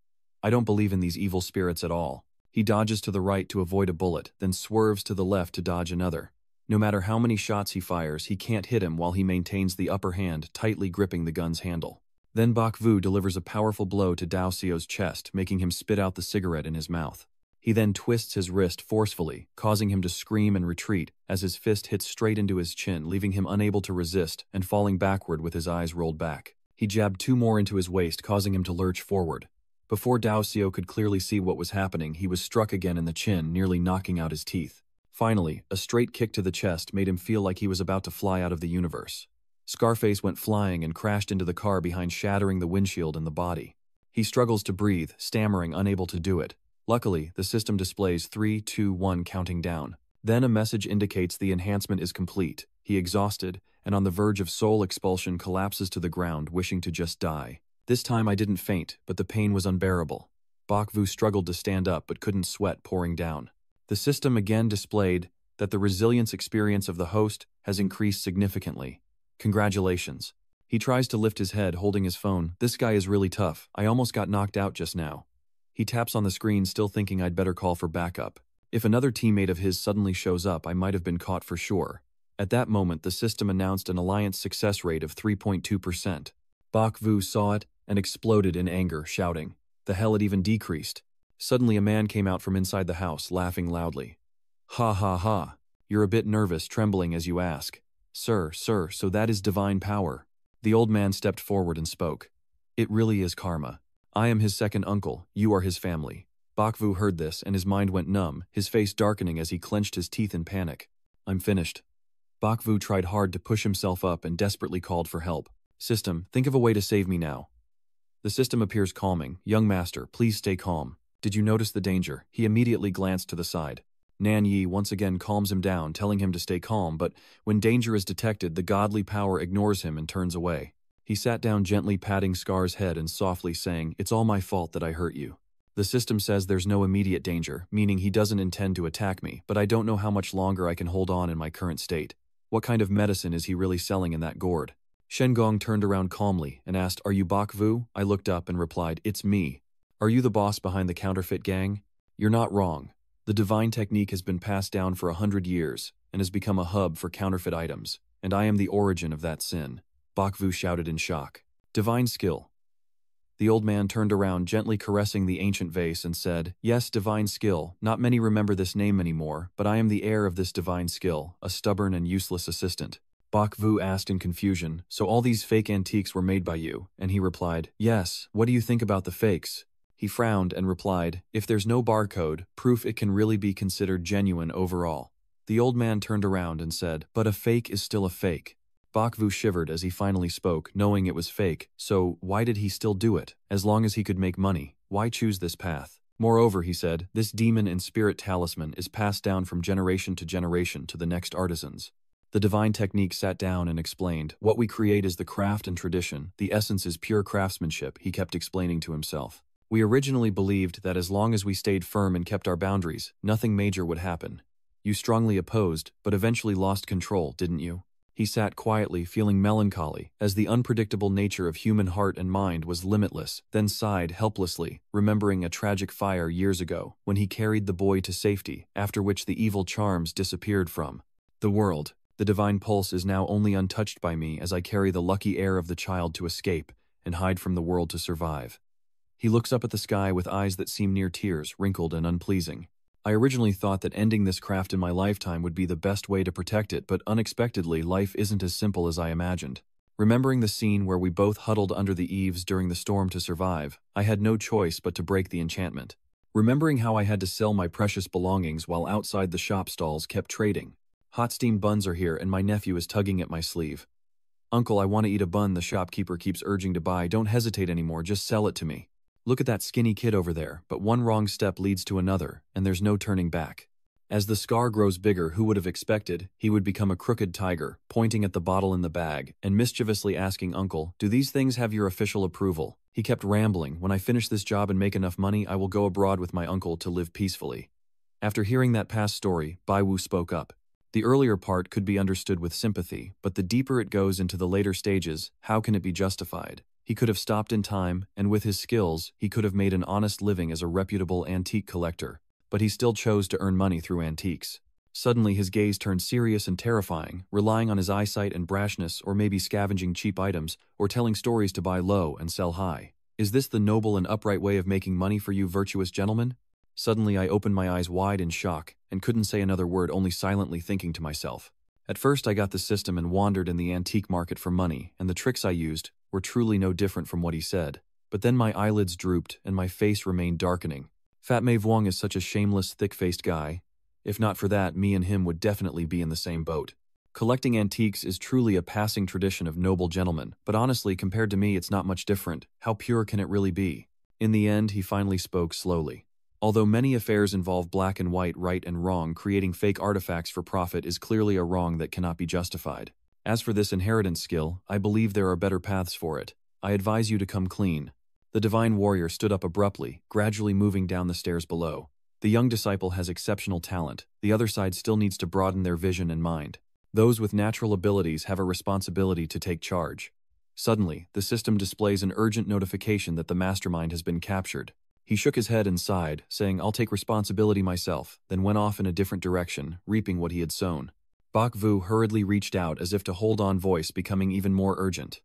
I don't believe in these evil spirits at all. He dodges to the right to avoid a bullet, then swerves to the left to dodge another. No matter how many shots he fires, he can't hit him while he maintains the upper hand, tightly gripping the gun's handle. Then Bak Vu delivers a powerful blow to Dao Xiu's chest, making him spit out the cigarette in his mouth. He then twists his wrist forcefully, causing him to scream and retreat as his fist hits straight into his chin, leaving him unable to resist and falling backward with his eyes rolled back. He jabbed 2 more into his waist, causing him to lurch forward. Before Dao Xiu could clearly see what was happening, he was struck again in the chin, nearly knocking out his teeth. Finally, a straight kick to the chest made him feel like he was about to fly out of the universe. Scarface went flying and crashed into the car behind, shattering the windshield and the body. He struggles to breathe, stammering, unable to do it. Luckily, the system displays 3, 2, 1 counting down. Then a message indicates the enhancement is complete. He, exhausted and on the verge of soul expulsion, collapses to the ground, wishing to just die. This time I didn't faint, but the pain was unbearable. Bak Vu struggled to stand up but couldn't, sweat pouring down. The system again displayed that the resilience experience of the host has increased significantly. Congratulations. He tries to lift his head, holding his phone. This guy is really tough. I almost got knocked out just now. He taps on the screen, still thinking I'd better call for backup. If another teammate of his suddenly shows up, I might have been caught for sure. At that moment, the system announced an alliance success rate of 3.2%. Bak Vu saw it and exploded in anger, shouting, "The hell, it even decreased." Suddenly a man came out from inside the house, laughing loudly. "Ha ha ha. You're a bit nervous, trembling as you ask. Sir, so that is divine power." The old man stepped forward and spoke. "It really is karma. I am his second uncle, you are his family." Bak Vu heard this and his mind went numb, his face darkening as he clenched his teeth in panic. "I'm finished." Bak Vu tried hard to push himself up and desperately called for help. "System, think of a way to save me now." The system appears calming. "Young master, please stay calm. Did you notice the danger?" He immediately glanced to the side. Nan Yi once again calms him down, telling him to stay calm, but when danger is detected, the godly power ignores him and turns away. He sat down, gently patting Scar's head and softly saying, "It's all my fault that I hurt you. The system says there's no immediate danger, meaning he doesn't intend to attack me, but I don't know how much longer I can hold on in my current state. What kind of medicine is he really selling in that gourd?" Shen Gong turned around calmly and asked, "Are you Bak Vu?" I looked up and replied, "It's me." "Are you the boss behind the counterfeit gang?" "You're not wrong. The divine technique has been passed down for 100 years and has become a hub for counterfeit items, and I am the origin of that sin," Bak Vu shouted in shock. "Divine skill. The old man turned around, gently caressing the ancient vase, and said, "Yes, divine skill. Not many remember this name anymore, but I am the heir of this divine skill, a stubborn and useless assistant." Bak Vu asked in confusion, "So all these fake antiques were made by you?" And he replied, "Yes, what do you think about the fakes?" He frowned and replied, "If there's no barcode, proof it can really be considered genuine overall." The old man turned around and said, "But a fake is still a fake." Bak Vu shivered as he finally spoke, knowing it was fake, so why did he still do it? As long as he could make money, why choose this path? Moreover, he said, this demon and spirit talisman is passed down from generation to the next artisans. The divine technique sat down and explained, "What we create is the craft and tradition, the essence is pure craftsmanship," he kept explaining to himself. "We originally believed that as long as we stayed firm and kept our boundaries, nothing major would happen. You strongly opposed, but eventually lost control, didn't you?" He sat quietly, feeling melancholy, as the unpredictable nature of human heart and mind was limitless, then sighed helplessly, remembering a tragic fire years ago, when he carried the boy to safety, after which the evil charms disappeared from the world. The divine pulse is now only untouched by me as I carry the lucky heir of the child to escape and hide from the world to survive. He looks up at the sky with eyes that seem near tears, wrinkled and unpleasing. I originally thought that ending this craft in my lifetime would be the best way to protect it, but unexpectedly, life isn't as simple as I imagined. Remembering the scene where we both huddled under the eaves during the storm to survive, I had no choice but to break the enchantment. Remembering how I had to sell my precious belongings while outside the shop stalls kept trading. Hot steamed buns are here and my nephew is tugging at my sleeve. "Uncle, I want to eat a bun," the shopkeeper keeps urging to buy. "Don't hesitate anymore, just sell it to me. Look at that skinny kid over there," but one wrong step leads to another, and there's no turning back. As the scar grows bigger, who would have expected, he would become a crooked tiger, pointing at the bottle in the bag, and mischievously asking, "Uncle, do these things have your official approval?" He kept rambling, "When I finish this job and make enough money, I will go abroad with my uncle to live peacefully." After hearing that past story, Bai Wu spoke up. The earlier part could be understood with sympathy, but the deeper it goes into the later stages, how can it be justified? He could have stopped in time, and with his skills, he could have made an honest living as a reputable antique collector, but he still chose to earn money through antiques. Suddenly his gaze turned serious and terrifying, relying on his eyesight and brashness, or maybe scavenging cheap items, or telling stories to buy low and sell high. Is this the noble and upright way of making money for you virtuous gentlemen? Suddenly I opened my eyes wide in shock, and couldn't say another word, only silently thinking to myself. At first I got the system and wandered in the antique market for money, and the tricks I used were truly no different from what he said. But then my eyelids drooped, and my face remained darkening. Fat Mei Vuong is such a shameless, thick-faced guy. If not for that, me and him would definitely be in the same boat. Collecting antiques is truly a passing tradition of noble gentlemen, but honestly, compared to me, it's not much different. How pure can it really be? In the end, he finally spoke slowly. Although many affairs involve black and white, right and wrong, creating fake artifacts for profit is clearly a wrong that cannot be justified. As for this inheritance skill, I believe there are better paths for it. I advise you to come clean. The divine warrior stood up abruptly, gradually moving down the stairs below. The young disciple has exceptional talent. The other side still needs to broaden their vision and mind. Those with natural abilities have a responsibility to take charge. Suddenly, the system displays an urgent notification that the mastermind has been captured. He shook his head and sighed, saying, "I'll take responsibility myself," then went off in a different direction, reaping what he had sown. Bak Vu hurriedly reached out as if to hold on, voice becoming even more urgent.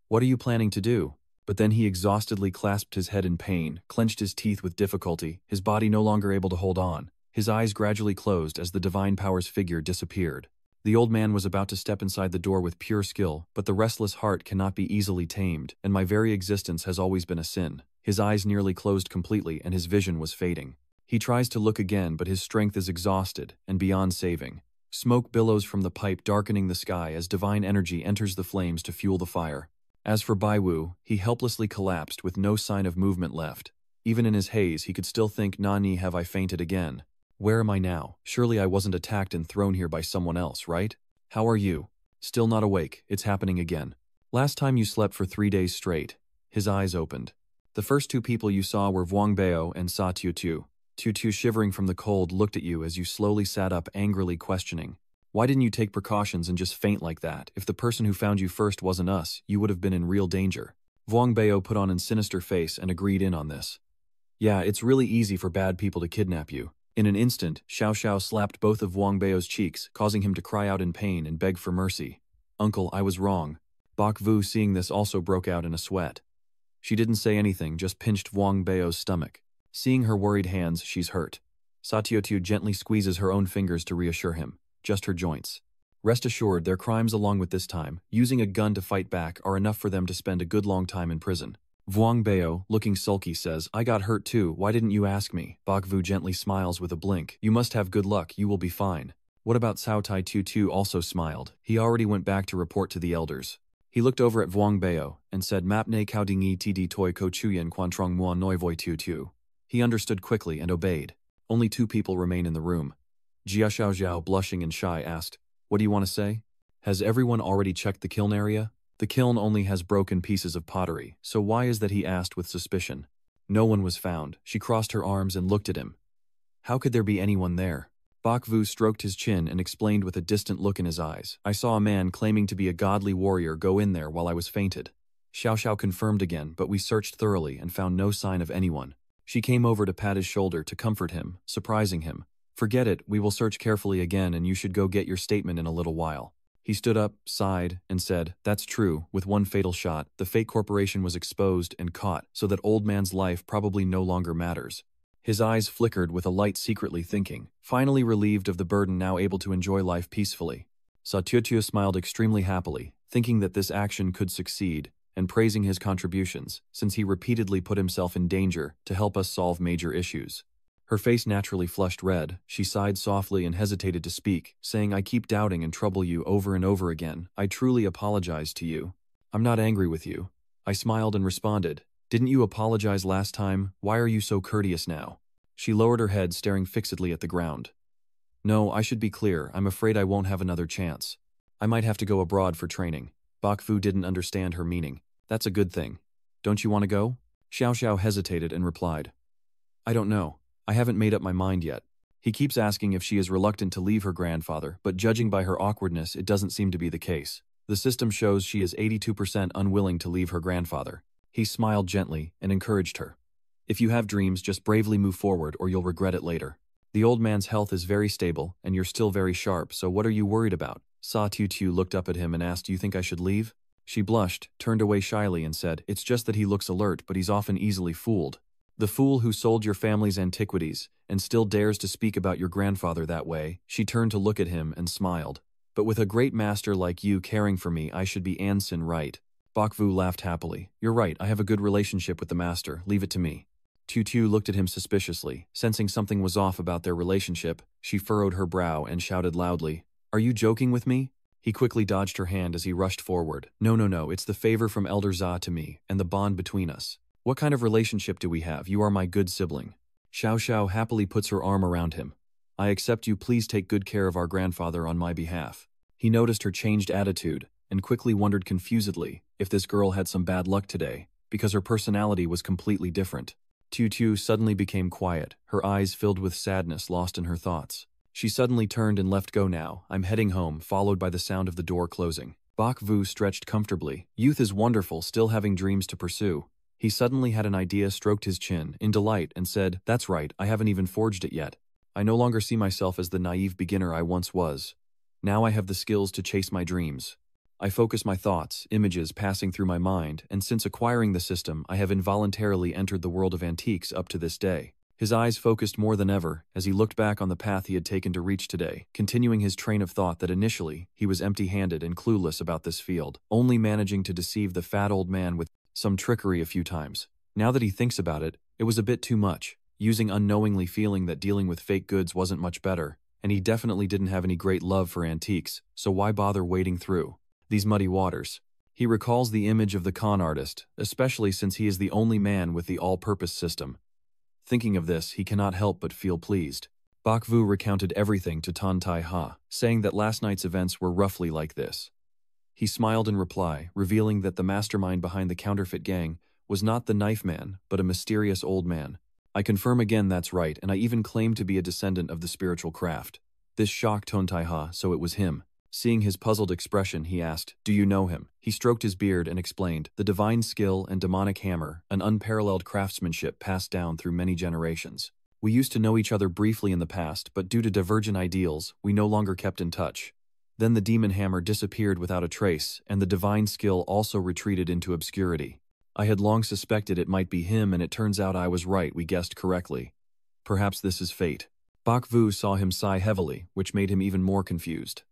"What are you planning to do?" But then he exhaustedly clasped his head in pain, clenched his teeth with difficulty, his body no longer able to hold on. His eyes gradually closed as the divine power's figure disappeared. The old man was about to step inside the door with pure skill, but the restless heart cannot be easily tamed, and my very existence has always been a sin. His eyes nearly closed completely and his vision was fading. He tries to look again, but his strength is exhausted and beyond saving. Smoke billows from the pipe, darkening the sky as divine energy enters the flames to fuel the fire. As for Bai Wu, he helplessly collapsed with no sign of movement left. Even in his haze, he could still think, "Nani, have I fainted again? Where am I now? Surely I wasn't attacked and thrown here by someone else, right? How are you? Still not awake? It's happening again. Last time you slept for 3 days straight." His eyes opened. The first two people you saw were Vuong Bao and Sa Tutu. Tutu, shivering from the cold, looked at you as you slowly sat up, angrily questioning. "Why didn't you take precautions and just faint like that? If the person who found you first wasn't us, you would have been in real danger." Vuong Bao put on a sinister face and agreed in on this. "Yeah, it's really easy for bad people to kidnap you." In an instant, Xiao Xiao slapped both of Vuong Bao's cheeks, causing him to cry out in pain and beg for mercy. "Uncle, I was wrong." Bak Vu, seeing this, also broke out in a sweat. She didn't say anything, just pinched Wang Beo's stomach. Seeing her worried hands, she's hurt. Satiotu gently squeezes her own fingers to reassure him. Just her joints. Rest assured, their crimes along with this time, using a gun to fight back, are enough for them to spend a good long time in prison. Wang Bao, looking sulky, says, I got hurt too, why didn't you ask me? Bakvu gently smiles with a blink. You must have good luck, you will be fine. What about Cao Tai Tu also smiled. He already went back to report to the elders. He looked over at Wang Bao and said, Map ne cao dingi td toi ko chuyen quan trong mua noi voi tu. He understood quickly and obeyed. Only 2 people remain in the room. Jia Xiaoxiao, blushing and shy, asked, What do you want to say? Has everyone already checked the kiln area? The kiln only has broken pieces of pottery, so why is that? He asked with suspicion. No one was found. She crossed her arms and looked at him. How could there be anyone there? Bakvu stroked his chin and explained with a distant look in his eyes. I saw a man claiming to be a godly warrior go in there while I was fainted. Xiao Xiao confirmed again, but we searched thoroughly and found no sign of anyone. She came over to pat his shoulder to comfort him, surprising him. Forget it, we will search carefully again and you should go get your statement in a little while. He stood up, sighed, and said, That's true, with one fatal shot, the fake corporation was exposed and caught, so that old man's life probably no longer matters. His eyes flickered with a light, secretly thinking, finally relieved of the burden, now able to enjoy life peacefully. Satyotu smiled extremely happily, thinking that this action could succeed, and praising his contributions, since he repeatedly put himself in danger to help us solve major issues. Her face naturally flushed red. She sighed softly and hesitated to speak, saying, I keep doubting and trouble you over and over again. I truly apologize to you. I'm not angry with you. I smiled and responded, Didn't you apologize last time? Why are you so courteous now? She lowered her head, staring fixedly at the ground. No, I should be clear. I'm afraid I won't have another chance. I might have to go abroad for training. Bakfu didn't understand her meaning. That's a good thing. Don't you want to go? Xiao Xiao hesitated and replied, I don't know. I haven't made up my mind yet. He keeps asking if she is reluctant to leave her grandfather, but judging by her awkwardness, it doesn't seem to be the case. The system shows she is 82% unwilling to leave her grandfather. He smiled gently and encouraged her. If you have dreams, just bravely move forward or you'll regret it later. The old man's health is very stable, and you're still very sharp, so what are you worried about? Sa Tiu looked up at him and asked, Do you think I should leave? She blushed, turned away shyly and said, It's just that he looks alert, but he's often easily fooled. The fool who sold your family's antiquities and still dares to speak about your grandfather that way. She turned to look at him and smiled. But with a great master like you caring for me, I should be Anson, right? Bakvu laughed happily. You're right, I have a good relationship with the master, leave it to me. Tutu looked at him suspiciously. Sensing something was off about their relationship, she furrowed her brow and shouted loudly, Are you joking with me? He quickly dodged her hand as he rushed forward. No, it's the favor from Elder Za to me, and the bond between us. What kind of relationship do we have? You are my good sibling. Xiao Xiao happily puts her arm around him. I accept you, please take good care of our grandfather on my behalf. He noticed her changed attitude, and quickly wondered confusedly if this girl had some bad luck today, because her personality was completely different. Tutu suddenly became quiet, her eyes filled with sadness, lost in her thoughts. She suddenly turned and left go now. I'm heading home, followed by the sound of the door closing. Bakvu stretched comfortably. Youth is wonderful, still having dreams to pursue. He suddenly had an idea, stroked his chin in delight and said, That's right, I haven't even forged it yet. I no longer see myself as the naive beginner I once was. Now I have the skills to chase my dreams. I focus my thoughts, images passing through my mind, and since acquiring the system, I have involuntarily entered the world of antiques up to this day. His eyes focused more than ever as he looked back on the path he had taken to reach today, continuing his train of thought that initially he was empty-handed and clueless about this field, only managing to deceive the fat old man with some trickery a few times. Now that he thinks about it, it was a bit too much, using unknowingly feeling that dealing with fake goods wasn't much better, and he definitely didn't have any great love for antiques, so why bother wading through these muddy waters? He recalls the image of the con artist, especially since he is the only man with the all-purpose system. Thinking of this, he cannot help but feel pleased. Bakvu recounted everything to Tan Tai Ha, saying that last night's events were roughly like this. He smiled in reply, revealing that the mastermind behind the counterfeit gang was not the knife man, but a mysterious old man. I confirm again that's right, and I even claim to be a descendant of the spiritual craft. This shocked Ton Tai Ha, so it was him. Seeing his puzzled expression, he asked, Do you know him? He stroked his beard and explained, The divine skill and demonic hammer, an unparalleled craftsmanship passed down through many generations. We used to know each other briefly in the past, but due to divergent ideals, we no longer kept in touch. Then the demon hammer disappeared without a trace, and the divine skill also retreated into obscurity. I had long suspected it might be him, and it turns out I was right, we guessed correctly. Perhaps this is fate. Bak Vu saw him sigh heavily, which made him even more confused.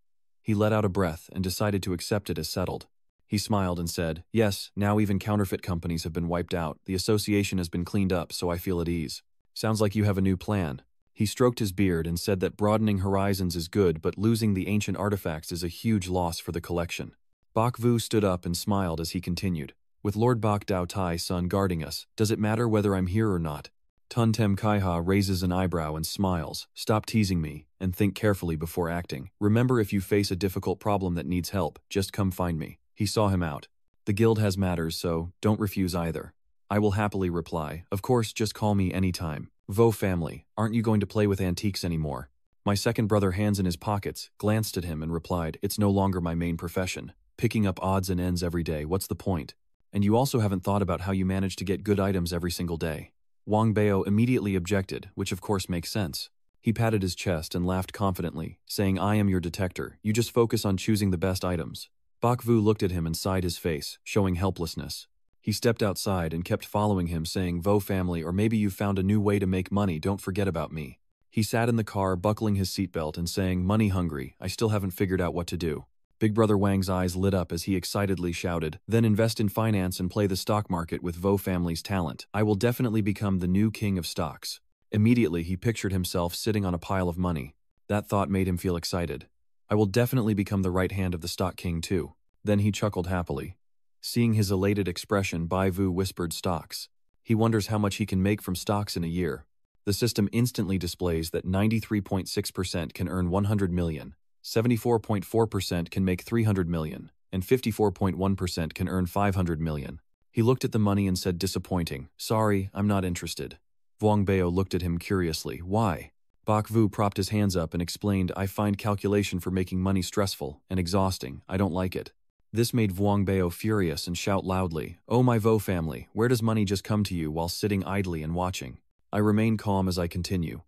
He let out a breath and decided to accept it as settled. He smiled and said, "Yes, now even counterfeit companies have been wiped out. The association has been cleaned up, so I feel at ease. Sounds like you have a new plan." He stroked his beard and said that broadening horizons is good, but losing the ancient artifacts is a huge loss for the collection. Bak Vu stood up and smiled as he continued. "With Lord Bak Dao Tai's son guarding us, does it matter whether I'm here or not?" Tun Tem Kaiha raises an eyebrow and smiles. "Stop teasing me, and think carefully before acting. Remember, if you face a difficult problem that needs help, just come find me." He saw him out. "The guild has matters, so don't refuse either." "I will happily reply. Of course, just call me anytime." "Vo family, aren't you going to play with antiques anymore?" My second brother, hands in his pockets, glanced at him and replied, "It's no longer my main profession. Picking up odds and ends every day, what's the point? And you also haven't thought about how you manage to get good items every single day." Wang Bao immediately objected, which of course makes sense. He patted his chest and laughed confidently, saying, "I am your detector. You just focus on choosing the best items." Bak Vu looked at him and sighed his face, showing helplessness. He stepped outside and kept following him, saying, "Vo family, or maybe you've found a new way to make money, don't forget about me." He sat in the car, buckling his seatbelt and saying, "Money hungry, I still haven't figured out what to do." Big Brother Wang's eyes lit up as he excitedly shouted, "Then invest in finance and play the stock market with Vo family's talent. I will definitely become the new king of stocks." Immediately, he pictured himself sitting on a pile of money. That thought made him feel excited. "I will definitely become the right hand of the stock king too." Then he chuckled happily. Seeing his elated expression, Bai Vu whispered, "Stocks. He wonders how much he can make from stocks in a year." The system instantly displays that 93.6% can earn 100 million. 74.4% can make 300 million, and 54.1% can earn 500 million. He looked at the money and said, "Disappointing. Sorry, I'm not interested." Wang Bao looked at him curiously. "Why?" Bak Vu propped his hands up and explained, "I find calculation for making money stressful and exhausting. I don't like it." This made Wang Bao furious and shout loudly, "Oh my Vo family, where does money just come to you while sitting idly and watching?" I remain calm as I continue.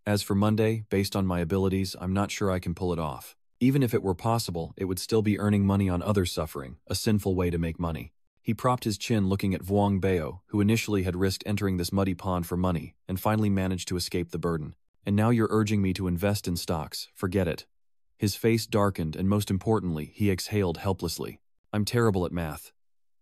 "As for Monday, based on my abilities, I'm not sure I can pull it off. Even if it were possible, it would still be earning money on others' suffering, a sinful way to make money." He propped his chin looking at Wang Bao, who initially had risked entering this muddy pond for money, and finally managed to escape the burden. "And now you're urging me to invest in stocks, forget it." His face darkened and most importantly, he exhaled helplessly. "I'm terrible at math."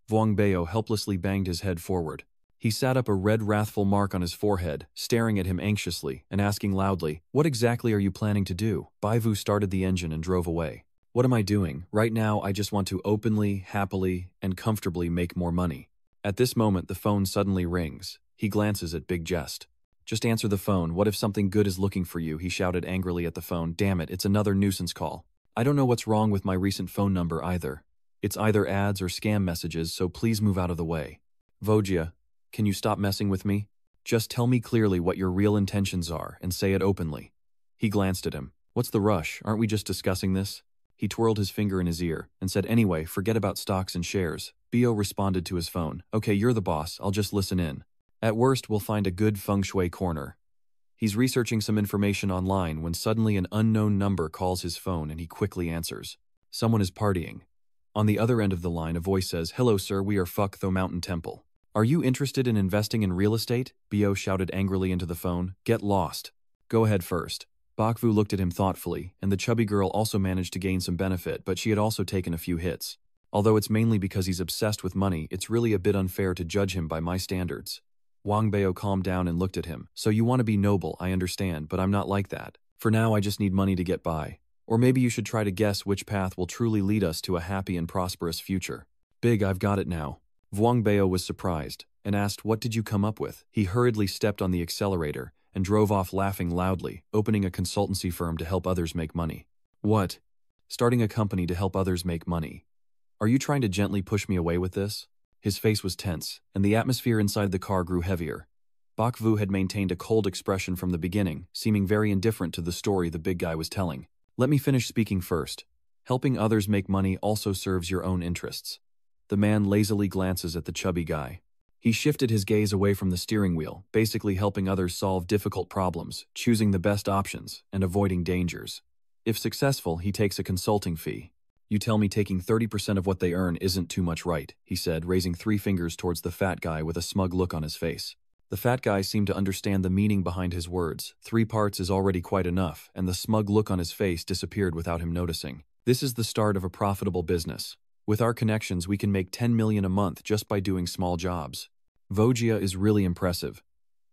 Wang Bao helplessly banged his head forward. He sat up, a red wrathful mark on his forehead, staring at him anxiously and asking loudly, "What exactly are you planning to do?" Bai Vu started the engine and drove away. "What am I doing? Right now I just want to openly, happily, and comfortably make more money." At this moment the phone suddenly rings. He glances at Big Jest. "Just answer the phone. What if something good is looking for you?" he shouted angrily at the phone. "Damn it, it's another nuisance call. I don't know what's wrong with my recent phone number either. It's either ads or scam messages, so please move out of the way. Vojia, can you stop messing with me? Just tell me clearly what your real intentions are and say it openly." He glanced at him. "What's the rush? Aren't we just discussing this?" He twirled his finger in his ear and said, "Anyway, forget about stocks and shares." Bio responded to his phone, "Okay, you're the boss. I'll just listen in. At worst, we'll find a good feng shui corner." He's researching some information online when suddenly an unknown number calls his phone and he quickly answers. Someone is partying. On the other end of the line, a voice says, "Hello sir, we are Fuck Tho Mountain Temple. Are you interested in investing in real estate?" Bio shouted angrily into the phone. "Get lost. Go ahead first." Bak Vu looked at him thoughtfully, and the chubby girl also managed to gain some benefit, but she had also taken a few hits. Although it's mainly because he's obsessed with money, it's really a bit unfair to judge him by my standards. Wang Bao calmed down and looked at him. "So you want to be noble, I understand, but I'm not like that. For now I just need money to get by. Or maybe you should try to guess which path will truly lead us to a happy and prosperous future." "Big, I've got it now." Wang Bao was surprised and asked, "What did you come up with?" He hurriedly stepped on the accelerator and drove off laughing loudly, opening a consultancy firm to help others make money. "What? Starting a company to help others make money? Are you trying to gently push me away with this?" His face was tense, and the atmosphere inside the car grew heavier. Bak Vu had maintained a cold expression from the beginning, seeming very indifferent to the story the big guy was telling. "Let me finish speaking first. Helping others make money also serves your own interests." The man lazily glances at the chubby guy. He shifted his gaze away from the steering wheel, basically helping others solve difficult problems, choosing the best options, and avoiding dangers. If successful, he takes a consulting fee. You tell me taking 30% of what they earn isn't too much, right? He said, raising 3 fingers towards the fat guy with a smug look on his face. The fat guy seemed to understand the meaning behind his words. 3 parts is already quite enough, and the smug look on his face disappeared without him noticing. This is the start of a profitable business. With our connections, we can make 10 million a month just by doing small jobs. Vojia is really impressive.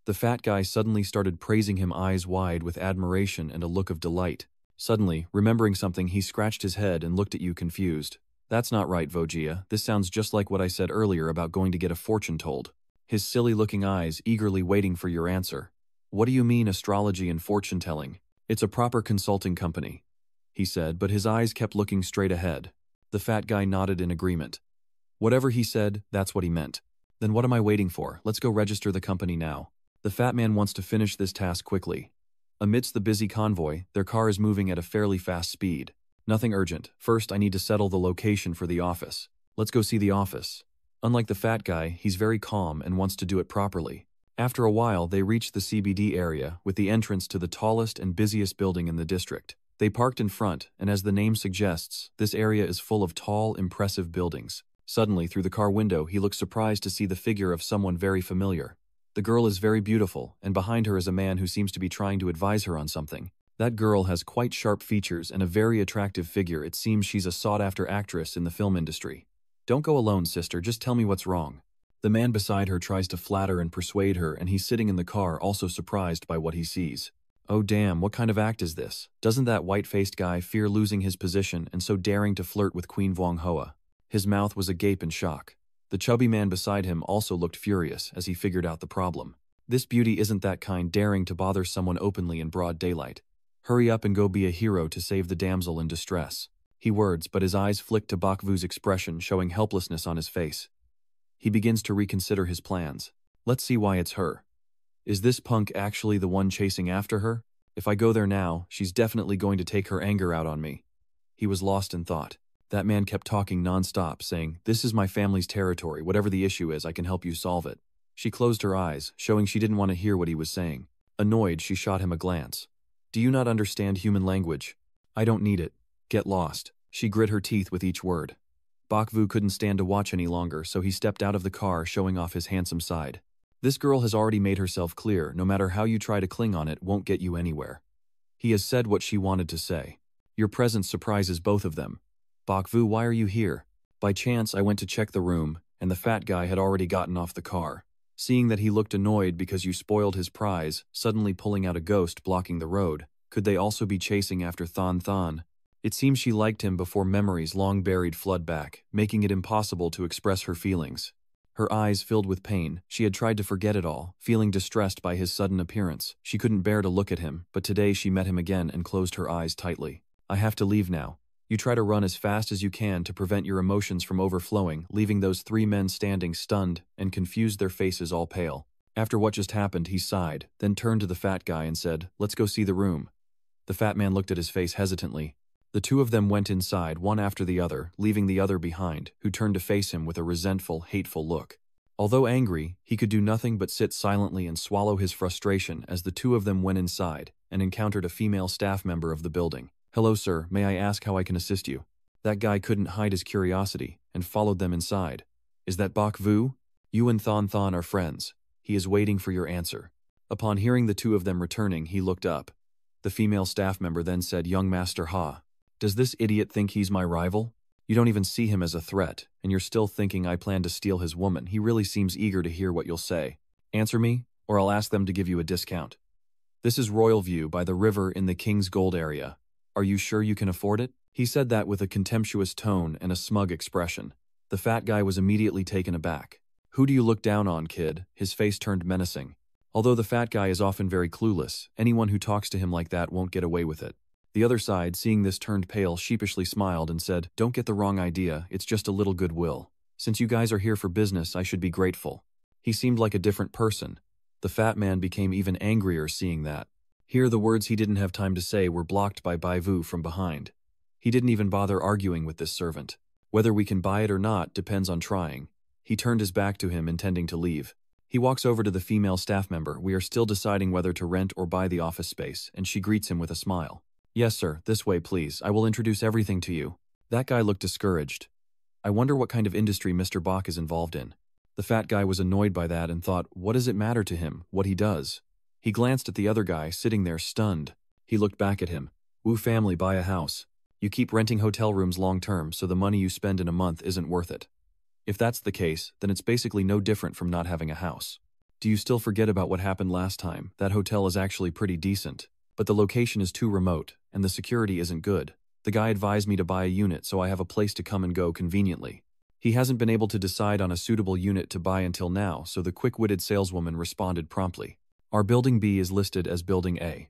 The fat guy suddenly started praising him, eyes wide with admiration and a look of delight. Suddenly, remembering something, he scratched his head and looked at you confused. That's not right, Vojia. This sounds just like what I said earlier about going to get a fortune told. His silly-looking eyes eagerly waiting for your answer. What do you mean astrology and fortune-telling? It's a proper consulting company, he said, but his eyes kept looking straight ahead. The fat guy nodded in agreement. Whatever he said, that's what he meant. Then what am I waiting for? Let's go register the company now. The fat man wants to finish this task quickly. Amidst the busy convoy, their car is moving at a fairly fast speed. Nothing urgent. First, I need to settle the location for the office. Let's go see the office. Unlike the fat guy, he's very calm and wants to do it properly. After a while, they reached the CBD area, with the entrance to the tallest and busiest building in the district. They parked in front, and as the name suggests, this area is full of tall, impressive buildings. Suddenly, through the car window, he looked surprised to see the figure of someone very familiar. The girl is very beautiful, and behind her is a man who seems to be trying to advise her on something. That girl has quite sharp features and a very attractive figure. It seems she's a sought-after actress in the film industry. Don't go alone, sister, just tell me what's wrong. The man beside her tries to flatter and persuade her, and he's sitting in the car also surprised by what he sees. Oh damn, what kind of act is this? Doesn't that white-faced guy fear losing his position and so daring to flirt with Queen Vuong Hoa? His mouth was agape in shock. The chubby man beside him also looked furious as he figured out the problem. This beauty isn't that kind, daring to bother someone openly in broad daylight. Hurry up and go be a hero to save the damsel in distress. He words, but his eyes flicked to Bakvu's expression, showing helplessness on his face. He begins to reconsider his plans. Let's see why it's her. Is this punk actually the one chasing after her? If I go there now, she's definitely going to take her anger out on me. He was lost in thought. That man kept talking non-stop, saying, "This is my family's territory. Whatever the issue is, I can help you solve it." She closed her eyes, showing she didn't want to hear what he was saying. Annoyed, she shot him a glance. "Do you not understand human language? I don't need it. Get lost." She grit her teeth with each word. Bakvu couldn't stand to watch any longer, so he stepped out of the car, showing off his handsome side. This girl has already made herself clear. No matter how you try to cling on it, won't get you anywhere. He has said what she wanted to say. Your presence surprises both of them. Bakvu, why are you here? By chance, I went to check the room, and the fat guy had already gotten off the car. Seeing that he looked annoyed because you spoiled his prize, suddenly pulling out a ghost blocking the road, could they also be chasing after Than Than? It seems she liked him before memories long buried flood back, making it impossible to express her feelings. Her eyes filled with pain. She had tried to forget it all, feeling distressed by his sudden appearance. She couldn't bear to look at him, but today she met him again and closed her eyes tightly. I have to leave now. You try to run as fast as you can to prevent your emotions from overflowing, leaving those 3 men standing stunned and confused, their faces all pale. After what just happened, he sighed, then turned to the fat guy and said, "Let's go see the room." The fat man looked at his face hesitantly. The 2 of them went inside, one after the other, leaving the other behind, who turned to face him with a resentful, hateful look. Although angry, he could do nothing but sit silently and swallow his frustration as the 2 of them went inside and encountered a female staff member of the building. "Hello, sir, may I ask how I can assist you?" That guy couldn't hide his curiosity and followed them inside. "Is that Bakvu? You and Than Than are friends. He is waiting for your answer." Upon hearing the 2 of them returning, he looked up. The female staff member then said, "Young Master Ha, does this idiot think he's my rival? You don't even see him as a threat, and you're still thinking I plan to steal his woman. He really seems eager to hear what you'll say. Answer me, or I'll ask them to give you a discount. This is Royal View by the river in the King's Gold area. Are you sure you can afford it?" He said that with a contemptuous tone and a smug expression. The fat guy was immediately taken aback. "Who do you look down on, kid?" His face turned menacing. Although the fat guy is often very clueless, anyone who talks to him like that won't get away with it. The other side, seeing this, turned pale, sheepishly smiled and said, "Don't get the wrong idea, it's just a little goodwill. Since you guys are here for business, I should be grateful." He seemed like a different person. The fat man became even angrier seeing that. Here the words he didn't have time to say were blocked by Baivu from behind. He didn't even bother arguing with this servant. "Whether we can buy it or not depends on trying." He turned his back to him, intending to leave. He walks over to the female staff member. "We are still deciding whether to rent or buy the office space," and she greets him with a smile. "Yes, sir, this way please. I will introduce everything to you." That guy looked discouraged. I wonder what kind of industry Mr. Bach is involved in. The fat guy was annoyed by that and thought, what does it matter to him, what he does? He glanced at the other guy, sitting there stunned. He looked back at him. Wu family buy a house. You keep renting hotel rooms long term, so the money you spend in a month isn't worth it. If that's the case, then it's basically no different from not having a house. Do you still forget about what happened last time? That hotel is actually pretty decent. But the location is too remote, and the security isn't good. The guy advised me to buy a unit so I have a place to come and go conveniently. He hasn't been able to decide on a suitable unit to buy until now, so the quick-witted saleswoman responded promptly. Our Building B is listed as Building A.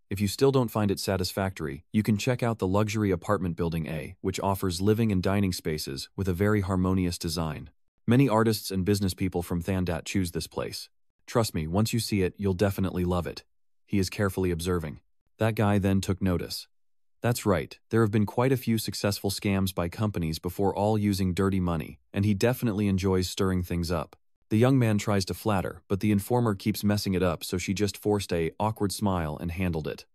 If you still don't find it satisfactory, you can check out the luxury apartment Building A, which offers living and dining spaces with a very harmonious design. Many artists and business people from Thandat choose this place. Trust me, once you see it, you'll definitely love it. He is carefully observing. That guy then took notice. That's right, there have been quite a few successful scams by companies before, all using dirty money, and he definitely enjoys stirring things up. The young man tries to flatter, but the informer keeps messing it up, so she just forced a awkward smile and handled it.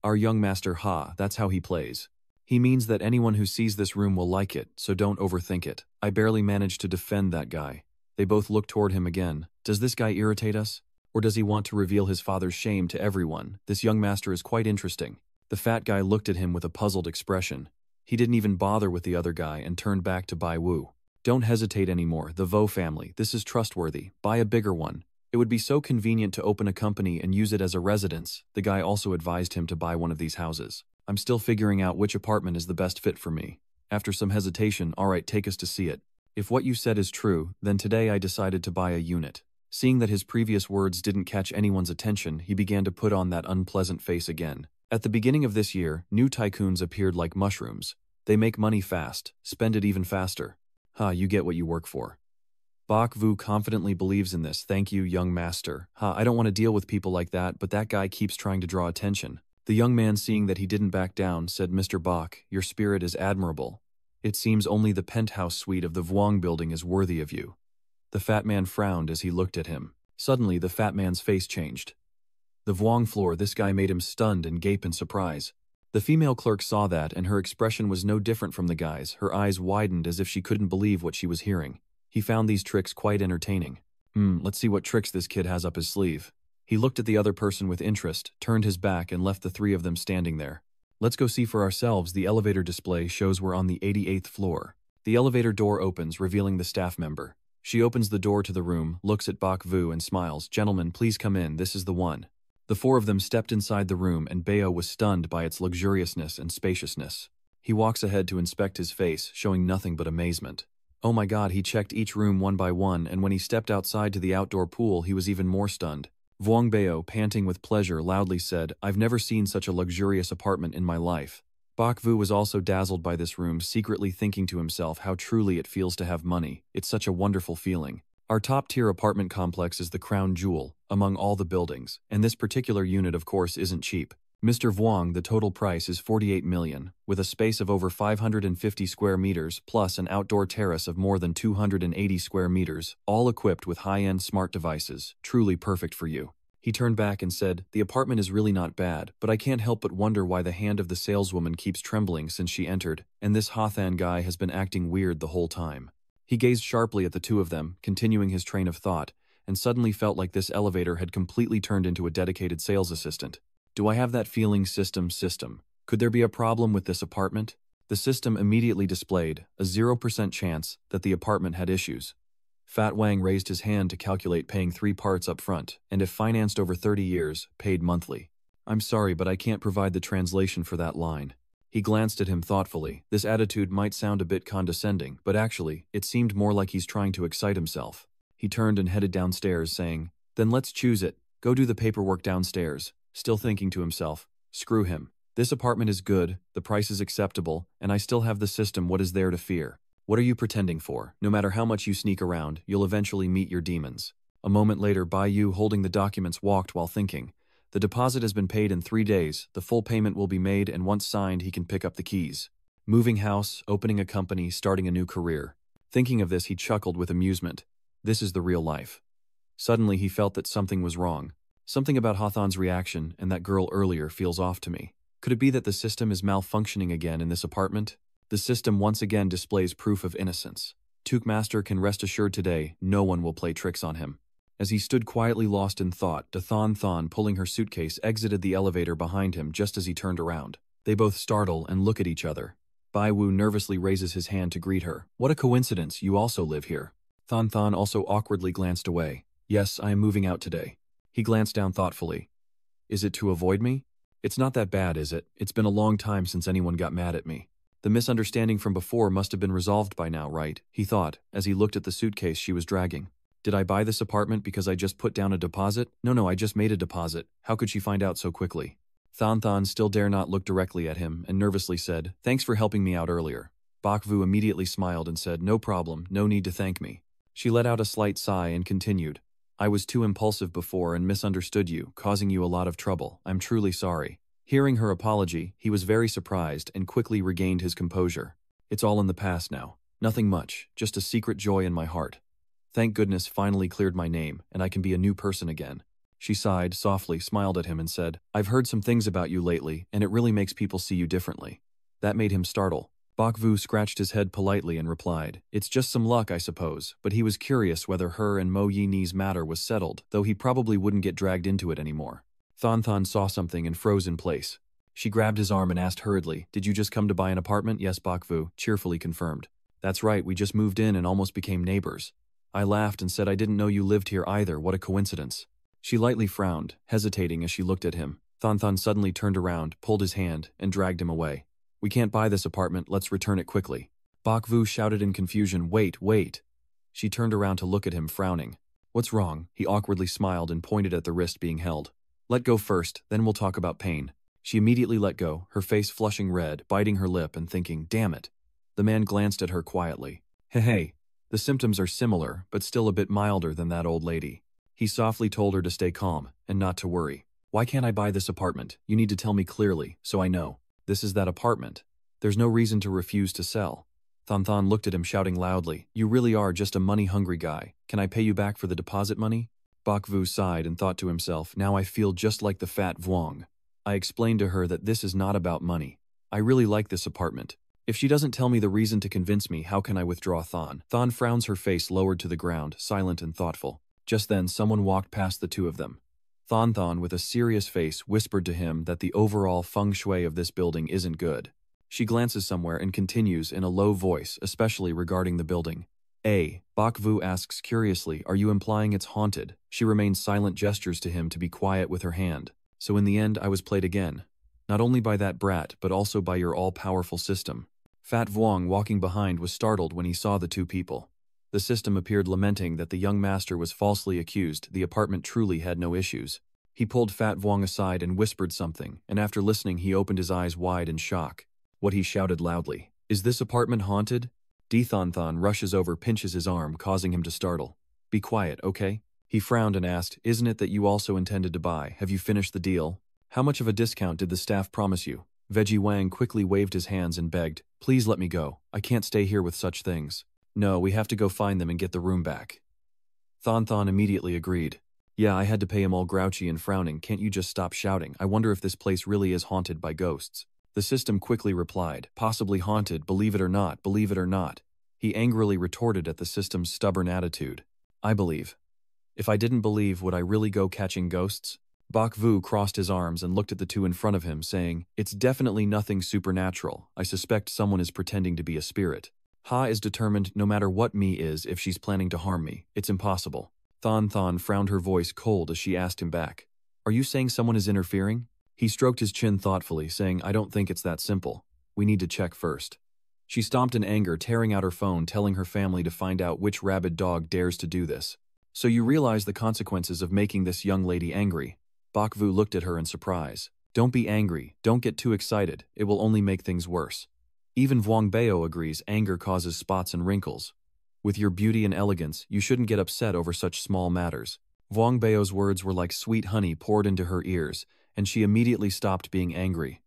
Our young master, that's how he plays. He means that anyone who sees this room will like it, so don't overthink it. I barely managed to defend that guy. They both look toward him again. Does this guy irritate us? Or does he want to reveal his father's shame to everyone? This young master is quite interesting. The fat guy looked at him with a puzzled expression. He didn't even bother with the other guy and turned back to Bai Wu. Don't hesitate anymore, the Vo family. This is trustworthy. Buy a bigger one. It would be so convenient to open a company and use it as a residence. The guy also advised him to buy one of these houses. I'm still figuring out which apartment is the best fit for me. After some hesitation, alright, take us to see it. If what you said is true, then today I decided to buy a unit. Seeing that his previous words didn't catch anyone's attention, he began to put on that unpleasant face again. At the beginning of this year, new tycoons appeared like mushrooms. They make money fast, spend it even faster. You get what you work for. Bak Vu confidently believes in this. Thank you, young master. I don't want to deal with people like that, but that guy keeps trying to draw attention. The young man, seeing that he didn't back down, said, Mr. Bak, your spirit is admirable. It seems only the penthouse suite of the Vuong building is worthy of you. The fat man frowned as he looked at him. Suddenly, the fat man's face changed. The Vuong floor, this guy made him stunned and gape in surprise. The female clerk saw that, and her expression was no different from the guy's. Her eyes widened as if she couldn't believe what she was hearing. He found these tricks quite entertaining. Let's see what tricks this kid has up his sleeve. He looked at the other person with interest, turned his back, and left the three of them standing there. Let's go see for ourselves. The elevator display shows we're on the 88th floor. The elevator door opens, revealing the staff member. She opens the door to the room, looks at Bak Vu and smiles. Gentlemen, please come in, this is the one. The four of them stepped inside the room, and Bayo was stunned by its luxuriousness and spaciousness. He walks ahead to inspect his face, showing nothing but amazement. Oh my god, he checked each room one by one, and when he stepped outside to the outdoor pool, he was even more stunned. Vuong Bayo, panting with pleasure, loudly said, I've never seen such a luxurious apartment in my life. Bak Vu was also dazzled by this room, secretly thinking to himself how truly it feels to have money. It's such a wonderful feeling. Our top-tier apartment complex is the crown jewel among all the buildings, and this particular unit, of course, isn't cheap. Mr. Vuong, the total price is 48 million, with a space of over 550 square meters plus an outdoor terrace of more than 280 square meters, all equipped with high-end smart devices, truly perfect for you. He turned back and said, the apartment is really not bad, but I can't help but wonder why the hand of the saleswoman keeps trembling since she entered, and this Hothan guy has been acting weird the whole time. He gazed sharply at the two of them, continuing his train of thought, and suddenly felt like this elevator had completely turned into a dedicated sales assistant. Do I have that feeling? System. Could there be a problem with this apartment? The system immediately displayed a 0% chance that the apartment had issues. Fat Wang raised his hand to calculate paying 3 parts up front, and if financed over 30 years, paid monthly. I'm sorry, but I can't provide the translation for that line. He glanced at him thoughtfully. This attitude might sound a bit condescending, but actually, it seemed more like he's trying to excite himself. He turned and headed downstairs, saying, Then let's choose it. Go do the paperwork downstairs. Still thinking to himself, screw him. This apartment is good, the price is acceptable, and I still have the system. What is there to fear? What are you pretending for? No matter how much you sneak around, you'll eventually meet your demons. A moment later, Bai Yu, holding the documents, walked while thinking. The deposit has been paid in 3 days, the full payment will be made, and once signed, he can pick up the keys. Moving house, opening a company, starting a new career. Thinking of this, he chuckled with amusement. This is the real life. Suddenly, he felt that something was wrong. Something about Hothan's reaction and that girl earlier feels off to me. Could it be that the system is malfunctioning again in this apartment? The system once again displays proof of innocence. Tookmaster can rest assured today no one will play tricks on him. As he stood quietly lost in thought, Thon, pulling her suitcase, exited the elevator behind him just as he turned around. They both startle and look at each other. Baiwu nervously raises his hand to greet her. What a coincidence, you also live here. Thon also awkwardly glanced away. Yes, I am moving out today. He glanced down thoughtfully. Is it to avoid me? It's not that bad, is it? It's been a long time since anyone got mad at me. The misunderstanding from before must have been resolved by now, right? He thought, as he looked at the suitcase she was dragging. Did I buy this apartment because I just put down a deposit? No, I just made a deposit. How could she find out so quickly? Thon still dare not look directly at him and nervously said, Thanks for helping me out earlier. Bakvu immediately smiled and said, No problem, no need to thank me. She let out a slight sigh and continued. I was too impulsive before and misunderstood you, causing you a lot of trouble. I'm truly sorry. Hearing her apology, he was very surprised and quickly regained his composure. It's all in the past now. Nothing much, just a secret joy in my heart. Thank goodness finally cleared my name, and I can be a new person again. She sighed softly, smiled at him and said, I've heard some things about you lately, and it really makes people see you differently. That made him startle. Bakvu scratched his head politely and replied, It's just some luck, I suppose, but he was curious whether her and Mo Yini's matter was settled, though he probably wouldn't get dragged into it anymore. Thon saw something and froze in place. She grabbed his arm and asked hurriedly, Did you just come to buy an apartment? Yes, Bakvu cheerfully confirmed. That's right, we just moved in and almost became neighbors. I laughed and said I didn't know you lived here either, what a coincidence. She lightly frowned, hesitating as she looked at him. Thon suddenly turned around, pulled his hand, and dragged him away. We can't buy this apartment, let's return it quickly. Bakvu shouted in confusion, Wait. She turned around to look at him, frowning. What's wrong? He awkwardly smiled and pointed at the wrist being held. Let go first, then we'll talk about pain. She immediately let go, her face flushing red, biting her lip and thinking, damn it. The man glanced at her quietly. Hey, the symptoms are similar, but still a bit milder than that old lady. He softly told her to stay calm and not to worry. Why can't I buy this apartment? You need to tell me clearly, so I know. This is that apartment. There's no reason to refuse to sell. Thon looked at him shouting loudly, You really are just a money-hungry guy. Can I pay you back for the deposit money? Bakvu sighed and thought to himself, Now I feel just like the fat Vuong. I explained to her that this is not about money. I really like this apartment. If she doesn't tell me the reason to convince me, how can I withdraw Thon? Thon frowns, her face lowered to the ground, silent and thoughtful. Just then, someone walked past the two of them. Thon, with a serious face, whispered to him that the overall feng shui of this building isn't good. She glances somewhere and continues in a low voice, especially regarding the building. Bakvu asks curiously, Are you implying it's haunted? She remains silent, gestures to him to be quiet with her hand. So in the end, I was played again. Not only by that brat, but also by your all-powerful system. Fat Vuong, walking behind, was startled when he saw the two people. The system appeared lamenting that the young master was falsely accused. The apartment truly had no issues. He pulled Fat Vuong aside and whispered something, and after listening he opened his eyes wide in shock. What he shouted loudly, Is this apartment haunted? Thon rushes over, pinches his arm, causing him to startle. Be quiet, okay? He frowned and asked, Isn't it that you also intended to buy? Have you finished the deal? How much of a discount did the staff promise you? Veggie Wang quickly waved his hands and begged, Please let me go. I can't stay here with such things. No, we have to go find them and get the room back. Thon immediately agreed. Yeah, I had to pay him, all grouchy and frowning. Can't you just stop shouting? I wonder if this place really is haunted by ghosts. The system quickly replied, Possibly haunted, believe it or not, believe it or not. He angrily retorted at the system's stubborn attitude. I believe. If I didn't believe, would I really go catching ghosts? Bakvu crossed his arms and looked at the two in front of him, saying, It's definitely nothing supernatural. I suspect someone is pretending to be a spirit. Ha is determined no matter what me is, if she's planning to harm me, it's impossible. Thon frowned, her voice cold as she asked him back. Are you saying someone is interfering? He stroked his chin thoughtfully, saying, I don't think it's that simple. We need to check first. She stomped in anger, tearing out her phone, telling her family to find out which rabid dog dares to do this. So you realize the consequences of making this young lady angry. Bakvu looked at her in surprise. Don't be angry, don't get too excited, it will only make things worse. Even Vuong Bao agrees anger causes spots and wrinkles. With your beauty and elegance, you shouldn't get upset over such small matters. Vuong Bao's words were like sweet honey poured into her ears, and she immediately stopped being angry.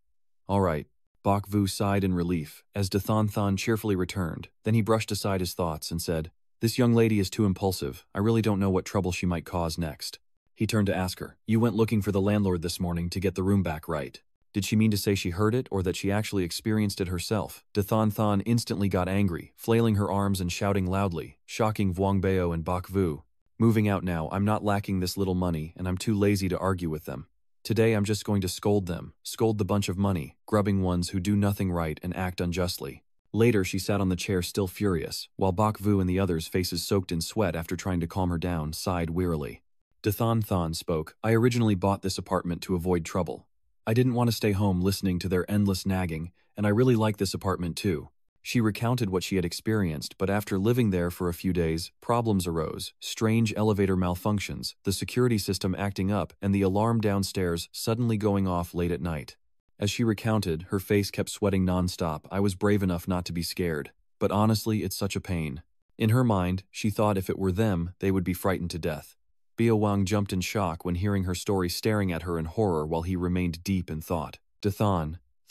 All right. Bakvu sighed in relief, as Thon cheerfully returned. Then he brushed aside his thoughts and said, This young lady is too impulsive. I really don't know what trouble she might cause next. He turned to ask her, You went looking for the landlord this morning to get the room back, right? Did she mean to say she heard it or that she actually experienced it herself? Dathan Than instantly got angry, flailing her arms and shouting loudly, shocking Bao and Bak Vu. Moving out now, I'm not lacking this little money and I'm too lazy to argue with them. Today I'm just going to scold them, scold the bunch of money, grubbing ones who do nothing right and act unjustly. Later she sat on the chair still furious, while Bak Vu and the others, faces soaked in sweat after trying to calm her down, sighed wearily. Dathan Than spoke. I originally bought this apartment to avoid trouble. I didn't want to stay home listening to their endless nagging, and I really like this apartment too. She recounted what she had experienced, but after living there for a few days, problems arose, strange elevator malfunctions, the security system acting up, and the alarm downstairs suddenly going off late at night. As she recounted, her face kept sweating nonstop. I was brave enough not to be scared, but honestly, it's such a pain. In her mind, she thought if it were them, they would be frightened to death. Bio Wang jumped in shock when hearing her story, staring at her in horror while he remained deep in thought.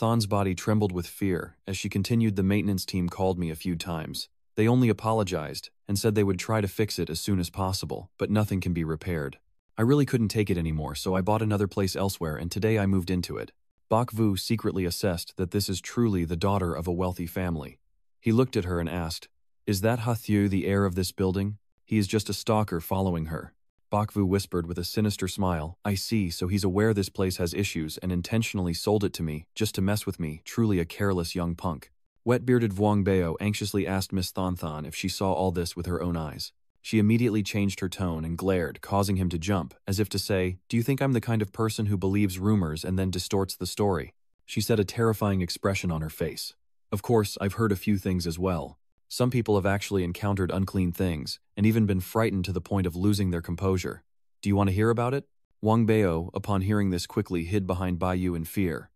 Than's body trembled with fear. As she continued, the maintenance team called me a few times. They only apologized and said they would try to fix it as soon as possible, but nothing can be repaired. I really couldn't take it anymore, so I bought another place elsewhere and today I moved into it. Bak Vu secretly assessed that this is truly the daughter of a wealthy family. He looked at her and asked, Is that Hathieu the heir of this building? He is just a stalker following her. Bak Vu whispered with a sinister smile, I see, so he's aware this place has issues and intentionally sold it to me, just to mess with me, truly a careless young punk. Wet-bearded Vuong Bao anxiously asked Miss Thanthan if she saw all this with her own eyes. She immediately changed her tone and glared, causing him to jump, as if to say, Do you think I'm the kind of person who believes rumors and then distorts the story? She set a terrifying expression on her face. Of course, I've heard a few things as well. Some people have actually encountered unclean things, and even been frightened to the point of losing their composure. Do you want to hear about it? Wang Bao, upon hearing this, quickly hid behind Baiyu in fear.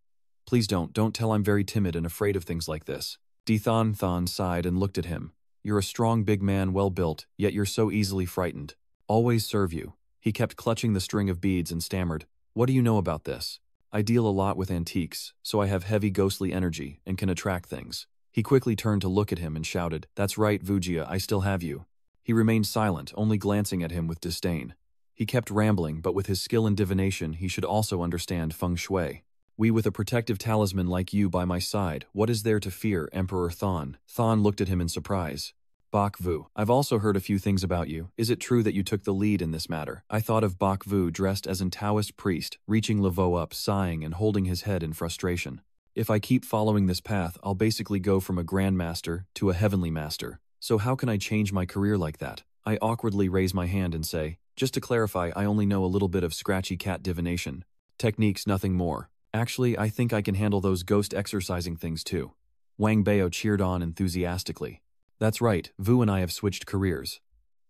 Please don't tell I'm very timid and afraid of things like this. Than sighed and looked at him. You're a strong big man, well built, yet you're so easily frightened. Always serve you. He kept clutching the string of beads and stammered, What do you know about this? I deal a lot with antiques, so I have heavy ghostly energy and can attract things. He quickly turned to look at him and shouted, That's right, Vujia, I still have you. He remained silent, only glancing at him with disdain. He kept rambling, but with his skill in divination, he should also understand feng shui. We with a protective talisman like you by my side, what is there to fear, Emperor Than? Than looked at him in surprise. Bak Vu, I've also heard a few things about you. Is it true that you took the lead in this matter? I thought of Bak Vu dressed as an Taoist priest, reaching Laveau up, sighing and holding his head in frustration. If I keep following this path, I'll basically go from a grandmaster to a heavenly master. So how can I change my career like that? I awkwardly raise my hand and say, Just to clarify, I only know a little bit of scratchy cat divination. Techniques, nothing more. Actually, I think I can handle those ghost exorcising things too. Wang Bao cheered on enthusiastically. That's right, Vu and I have switched careers.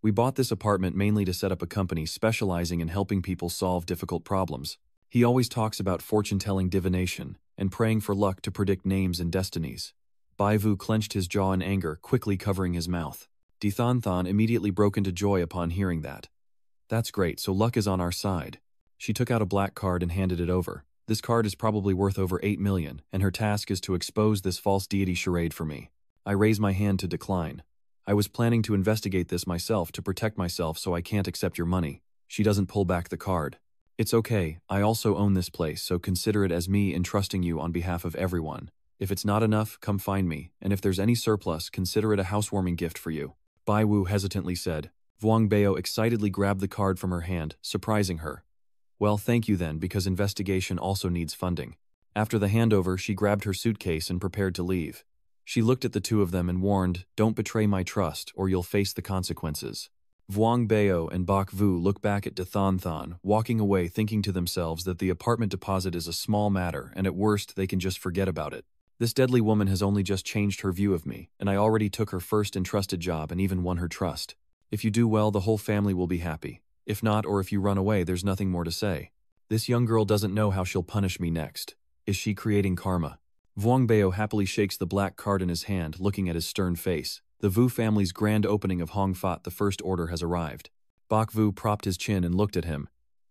We bought this apartment mainly to set up a company specializing in helping people solve difficult problems. He always talks about fortune-telling divination and praying for luck to predict names and destinies. Bai Vu clenched his jaw in anger, quickly covering his mouth. Than immediately broke into joy upon hearing that. That's great, so luck is on our side. She took out a black card and handed it over. This card is probably worth over 8 million, and her task is to expose this false deity charade for me. I raise my hand to decline. I was planning to investigate this myself to protect myself, so I can't accept your money. She doesn't pull back the card. It's okay, I also own this place, so consider it as me entrusting you on behalf of everyone. If it's not enough, come find me, and if there's any surplus, consider it a housewarming gift for you. Bai Wu hesitantly said. Vuong Bao excitedly grabbed the card from her hand, surprising her. Well, thank you then, because investigation also needs funding. After the handover, she grabbed her suitcase and prepared to leave. She looked at the two of them and warned, Don't betray my trust, or you'll face the consequences. Vuong Bao and Bak Vu look back at Than, walking away thinking to themselves that the apartment deposit is a small matter and at worst they can just forget about it. This deadly woman has only just changed her view of me, and I already took her first entrusted job and even won her trust. If you do well, the whole family will be happy. If not, or if you run away, there's nothing more to say. This young girl doesn't know how she'll punish me next. Is she creating karma? Vuong Bao happily shakes the black card in his hand, looking at his stern face. The Vu family's grand opening of Hong Fat, the first order, has arrived. Bak Vu propped his chin and looked at him.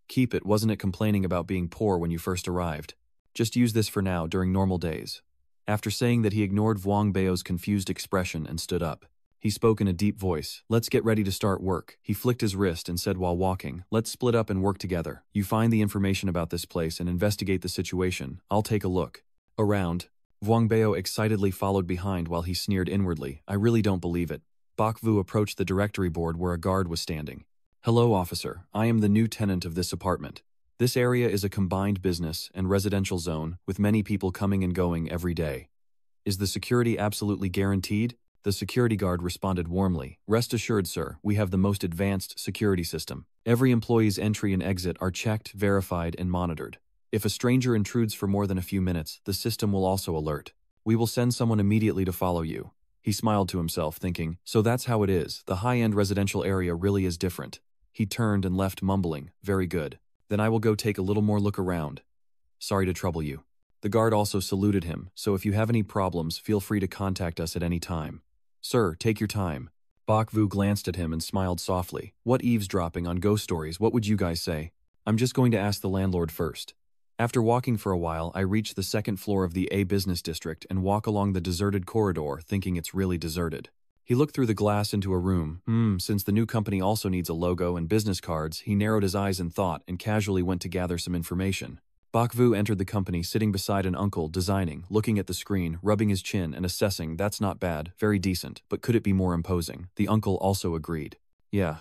Keep it, wasn't it complaining about being poor when you first arrived? Just use this for now, during normal days. After saying that, he ignored Vuong Bao's confused expression and stood up. He spoke in a deep voice. Let's get ready to start work. He flicked his wrist and said while walking, let's split up and work together. You find the information about this place and investigate the situation. I'll take a look. Around. Wang Bao excitedly followed behind while he sneered inwardly. I really don't believe it. Bakvu approached the directory board where a guard was standing. Hello, officer. I am the new tenant of this apartment. This area is a combined business and residential zone with many people coming and going every day. Is the security absolutely guaranteed? The security guard responded warmly. Rest assured, sir, we have the most advanced security system. Every employee's entry and exit are checked, verified, and monitored. If a stranger intrudes for more than a few minutes, the system will also alert. We will send someone immediately to follow you. He smiled to himself, thinking, so that's how it is. The high-end residential area really is different. He turned and left mumbling, very good. Then I will go take a little more look around. Sorry to trouble you. The guard also saluted him, so if you have any problems, feel free to contact us at any time. Sir, take your time. Bakvu glanced at him and smiled softly. What eavesdropping on ghost stories, what would you guys say? I'm just going to ask the landlord first. After walking for a while, I reach the second floor of the A business district and walk along the deserted corridor, thinking it's really deserted. He looked through the glass into a room. Since the new company also needs a logo and business cards, he narrowed his eyes in thought and casually went to gather some information. Bakvu entered the company sitting beside an uncle, designing, looking at the screen, rubbing his chin and assessing, that's not bad, very decent, but could it be more imposing? The uncle also agreed. Yeah.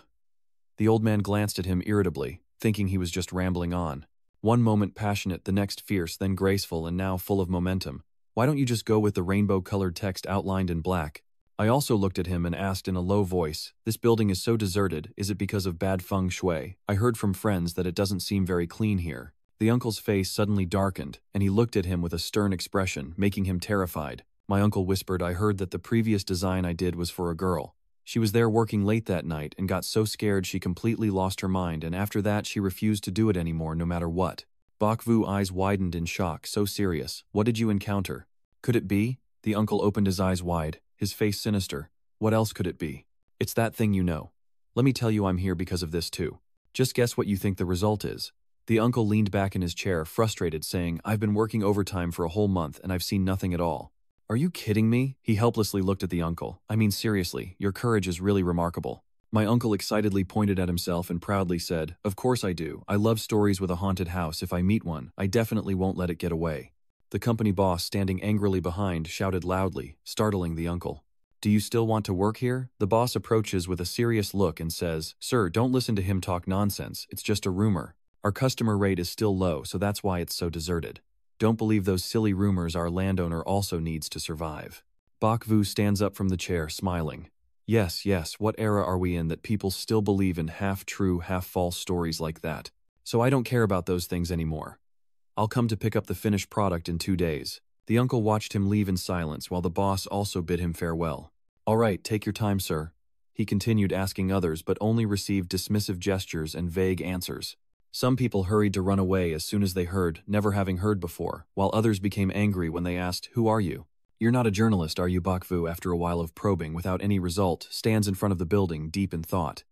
The old man glanced at him irritably, thinking he was just rambling on. One moment passionate, the next fierce, then graceful and now full of momentum. Why don't you just go with the rainbow-colored text outlined in black? I also looked at him and asked in a low voice, this building is so deserted, is it because of bad feng shui? I heard from friends that it doesn't seem very clean here. The uncle's face suddenly darkened, and he looked at him with a stern expression, making him terrified. My uncle whispered, I heard that the previous design I did was for a girl. She was there working late that night and got so scared she completely lost her mind, and after that she refused to do it anymore no matter what. Bakvu's eyes widened in shock, so serious. What did you encounter? Could it be? The uncle opened his eyes wide, his face sinister. What else could it be? It's that thing you know. Let me tell you I'm here because of this too. Just guess what you think the result is. The uncle leaned back in his chair, frustrated, saying, I've been working overtime for a whole month and I've seen nothing at all. Are you kidding me? He helplessly looked at the uncle. I mean seriously, your courage is really remarkable. My uncle excitedly pointed at himself and proudly said, Of course I do. I love stories with a haunted house. If I meet one, I definitely won't let it get away. The company boss, standing angrily behind, shouted loudly, startling the uncle. Do you still want to work here? The boss approaches with a serious look and says, Sir, don't listen to him talk nonsense. It's just a rumor. Our customer rate is still low, so that's why it's so deserted. Don't believe those silly rumors. Our landowner also needs to survive. Bakvu stands up from the chair, smiling. Yes, what era are we in that people still believe in half-true, half-false stories like that? So I don't care about those things anymore. I'll come to pick up the finished product in 2 days. The uncle watched him leave in silence while the boss also bid him farewell. All right, take your time, sir. He continued asking others but only received dismissive gestures and vague answers. Some people hurried to run away as soon as they heard, never having heard before, while others became angry when they asked, Who are you? You're not a journalist, are you? Bakvu, after a while of probing without any result, stands in front of the building, deep in thought.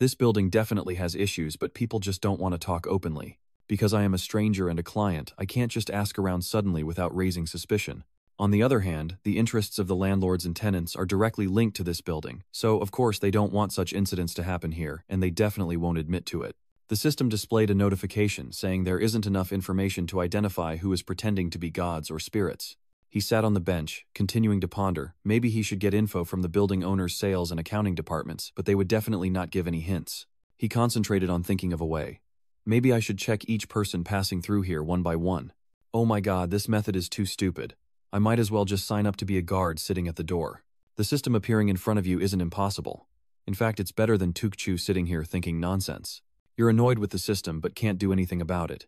This building definitely has issues, but people just don't want to talk openly. Because I am a stranger and a client, I can't just ask around suddenly without raising suspicion. On the other hand, the interests of the landlords and tenants are directly linked to this building, so of course they don't want such incidents to happen here, and they definitely won't admit to it. The system displayed a notification saying there isn't enough information to identify who is pretending to be gods or spirits. He sat on the bench, continuing to ponder. Maybe he should get info from the building owner's sales and accounting departments, but they would definitely not give any hints. He concentrated on thinking of a way. Maybe I should check each person passing through here one by one. Oh my god, this method is too stupid. I might as well just sign up to be a guard sitting at the door. The system appearing in front of you isn't impossible. In fact, it's better than Tukchu sitting here thinking nonsense. You're annoyed with the system but can't do anything about it.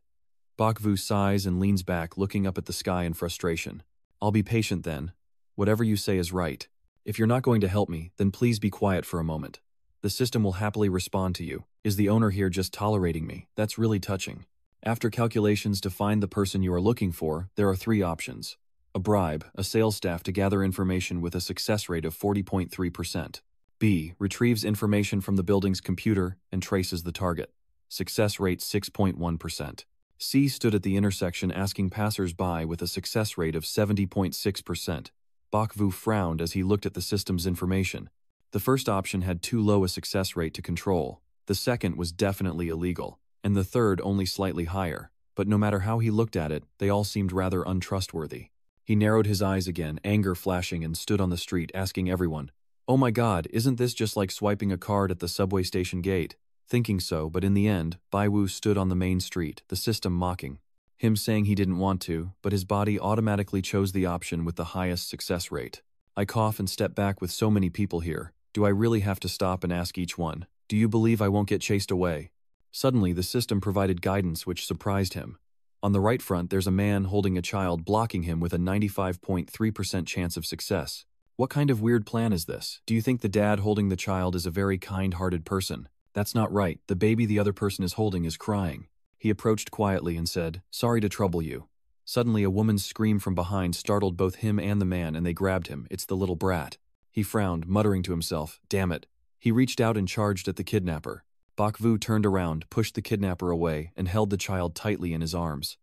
Bakvu sighs and leans back, looking up at the sky in frustration. I'll be patient then. Whatever you say is right. If you're not going to help me, then please be quiet for a moment. The system will happily respond to you. Is the owner here just tolerating me? That's really touching. After calculations to find the person you are looking for, there are 3 options. A bribe, a sales staff to gather information with a success rate of 40.3%. B, retrieves information from the building's computer and traces the target. Success rate 6.1%. C stood at the intersection asking passers-by with a success rate of 70.6%. Bakvu frowned as he looked at the system's information. The first option had too low a success rate to control, the second was definitely illegal, and the third only slightly higher. But no matter how he looked at it, they all seemed rather untrustworthy. He narrowed his eyes again, anger flashing, and stood on the street asking everyone, "Oh my God, isn't this just like swiping a card at the subway station gate?" Thinking so, but in the end, Bai Wu stood on the main street, the system mocking him, saying he didn't want to, but his body automatically chose the option with the highest success rate. I cough and step back. With so many people here, do I really have to stop and ask each one, "Do you believe I won't get chased away?" Suddenly, the system provided guidance which surprised him. On the right front, there's a man holding a child, blocking him with a 95.3% chance of success. What kind of weird plan is this? Do you think the dad holding the child is a very kind-hearted person? That's not right. The baby the other person is holding is crying. He approached quietly and said, "Sorry to trouble you." Suddenly, a woman's scream from behind startled both him and the man, and they grabbed him. It's the little brat. He frowned, muttering to himself, "Damn it." He reached out and charged at the kidnapper. Bak Vu turned around, pushed the kidnapper away, and held the child tightly in his arms.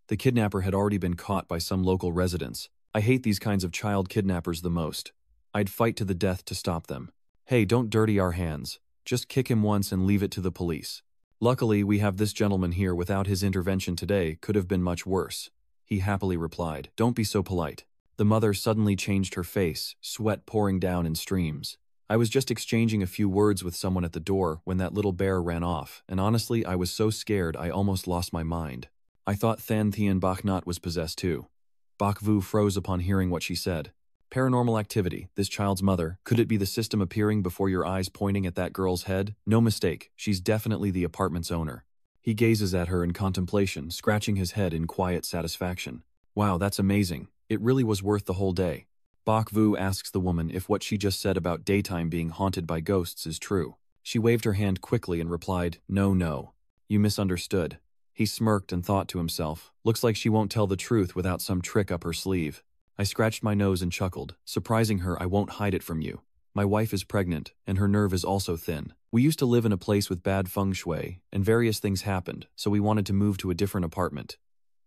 The kidnapper had already been caught by some local residents. I hate these kinds of child kidnappers the most. I'd fight to the death to stop them. Hey, don't dirty our hands. Just kick him once and leave it to the police. Luckily, we have this gentleman here. Without his intervention today, could have been much worse. He happily replied, "Don't be so polite." The mother suddenly changed her face, sweat pouring down in streams. I was just exchanging a few words with someone at the door when that little bear ran off, and honestly, I was so scared I almost lost my mind. I thought Than Thien Bach Not was possessed too. Bak Vu froze upon hearing what she said. Paranormal activity, this child's mother. Could it be the system appearing before your eyes, pointing at that girl's head? No mistake, she's definitely the apartment's owner. He gazes at her in contemplation, scratching his head in quiet satisfaction. Wow, that's amazing. It really was worth the whole day. Bak Vu asks the woman if what she just said about daytime being haunted by ghosts is true. She waved her hand quickly and replied, "No. You misunderstood." He smirked and thought to himself, looks like she won't tell the truth without some trick up her sleeve. I scratched my nose and chuckled, surprising her. I won't hide it from you. My wife is pregnant, and her nerve is also thin. We used to live in a place with bad feng shui, and various things happened, so we wanted to move to a different apartment.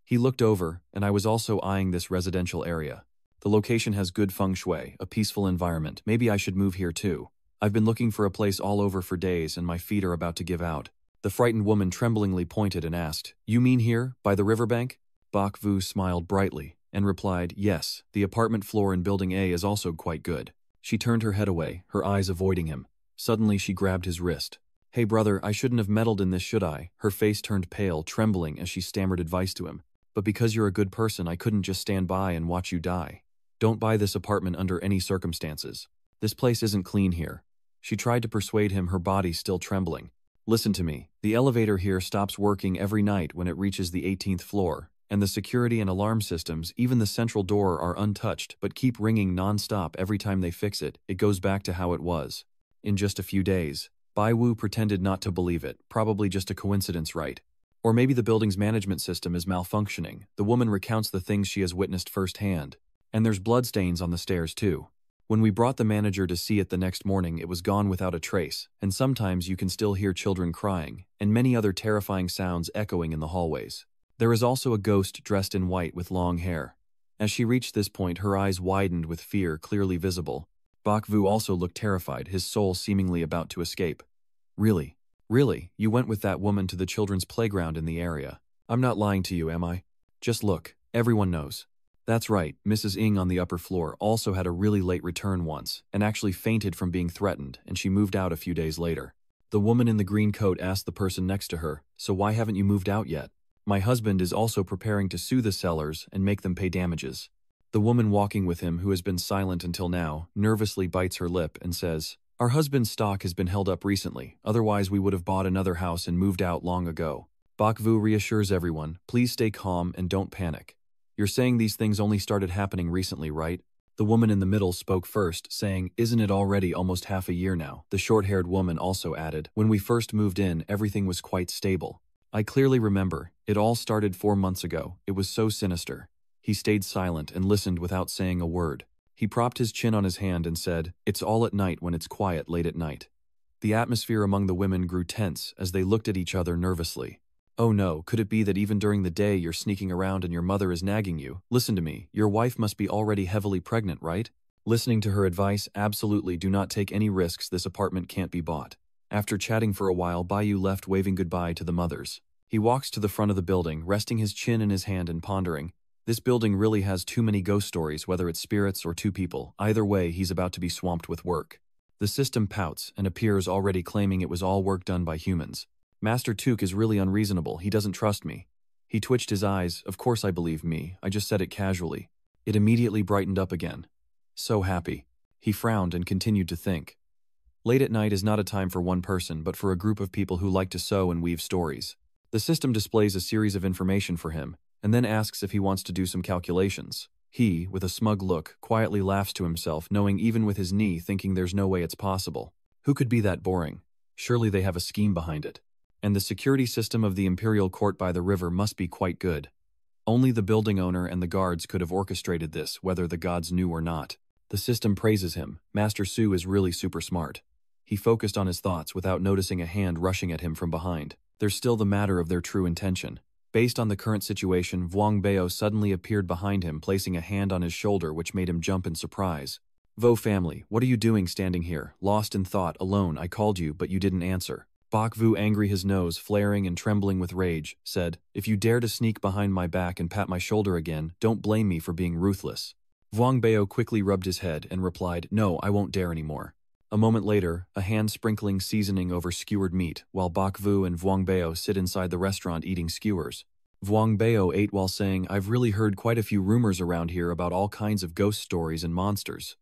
He looked over, and I was also eyeing this residential area. The location has good feng shui, a peaceful environment. Maybe I should move here too. I've been looking for a place all over for days, and my feet are about to give out. The frightened woman tremblingly pointed and asked, "You mean here, by the riverbank?" Bak Vu smiled brightly and replied, "Yes, the apartment floor in Building A is also quite good." She turned her head away, her eyes avoiding him. Suddenly she grabbed his wrist. "Hey brother, I shouldn't have meddled in this, should I?" Her face turned pale, trembling as she stammered advice to him. "But because you're a good person, I couldn't just stand by and watch you die. Don't buy this apartment under any circumstances. This place isn't clean here." She tried to persuade him, her body still trembling. "Listen to me. The elevator here stops working every night when it reaches the 18th floor, and the security and alarm systems, even the central door, are untouched but keep ringing non-stop every time they fix it. It goes back to how it was. In just a few days." Bai Wu pretended not to believe it, probably just a coincidence, right? Or maybe the building's management system is malfunctioning. The woman recounts the things she has witnessed firsthand. And there's bloodstains on the stairs too. When we brought the manager to see it the next morning, it was gone without a trace, and sometimes you can still hear children crying, and many other terrifying sounds echoing in the hallways. There is also a ghost dressed in white with long hair. As she reached this point, her eyes widened with fear clearly visible. Bak Vu also looked terrified, his soul seemingly about to escape. Really? Really? You went with that woman to the children's playground in the area? I'm not lying to you, am I? Just look. Everyone knows. That's right, Mrs. Ng on the upper floor also had a really late return once, and actually fainted from being threatened, and she moved out a few days later. The woman in the green coat asked the person next to her, "So why haven't you moved out yet?" "My husband is also preparing to sue the sellers and make them pay damages." The woman walking with him, who has been silent until now, nervously bites her lip and says, "Our husband's stock has been held up recently, otherwise we would have bought another house and moved out long ago." Bak Vu reassures everyone, "Please stay calm and don't panic. You're saying these things only started happening recently, right?" The woman in the middle spoke first, saying, "Isn't it already almost half a year now?" The short-haired woman also added, "When we first moved in, everything was quite stable. I clearly remember. It all started 4 months ago. It was so sinister." He stayed silent and listened without saying a word. He propped his chin on his hand and said, "It's all at night when it's quiet late at night." The atmosphere among the women grew tense as they looked at each other nervously. "Oh no, could it be that even during the day you're sneaking around and your mother is nagging you? Listen to me, your wife must be already heavily pregnant, right?" Listening to her advice, absolutely do not take any risks, this apartment can't be bought. After chatting for a while, Bayu left waving goodbye to the mothers. He walks to the front of the building, resting his chin in his hand and pondering. This building really has too many ghost stories, whether it's spirits or two people. Either way, he's about to be swamped with work. The system pouts and appears, already claiming it was all work done by humans. Master Took is really unreasonable, he doesn't trust me. He twitched his eyes. Of course I believe me, I just said it casually. It immediately brightened up again. So happy. He frowned and continued to think. Late at night is not a time for one person, but for a group of people who like to sew and weave stories. The system displays a series of information for him, and then asks if he wants to do some calculations. He, with a smug look, quietly laughs to himself, knowing even with his knee, thinking there's no way it's possible. Who could be that boring? Surely they have a scheme behind it. And the security system of the Imperial Court by the river must be quite good. Only the building owner and the guards could have orchestrated this, whether the gods knew or not. The system praises him. Master Su is really super smart. He focused on his thoughts without noticing a hand rushing at him from behind. There's still the matter of their true intention. Based on the current situation, Vuong Bao suddenly appeared behind him, placing a hand on his shoulder which made him jump in surprise. Vo family, what are you doing standing here, lost in thought, alone? I called you, but you didn't answer. Bok Vu, angry, his nose flaring and trembling with rage, said, if you dare to sneak behind my back and pat my shoulder again, don't blame me for being ruthless. Vuong Bao quickly rubbed his head and replied, no, I won't dare anymore. A moment later, a hand sprinkling seasoning over skewered meat, while Bok Vu and Vuong Bao sit inside the restaurant eating skewers. Vuong Bao ate while saying, I've really heard quite a few rumors around here about all kinds of ghost stories and monsters.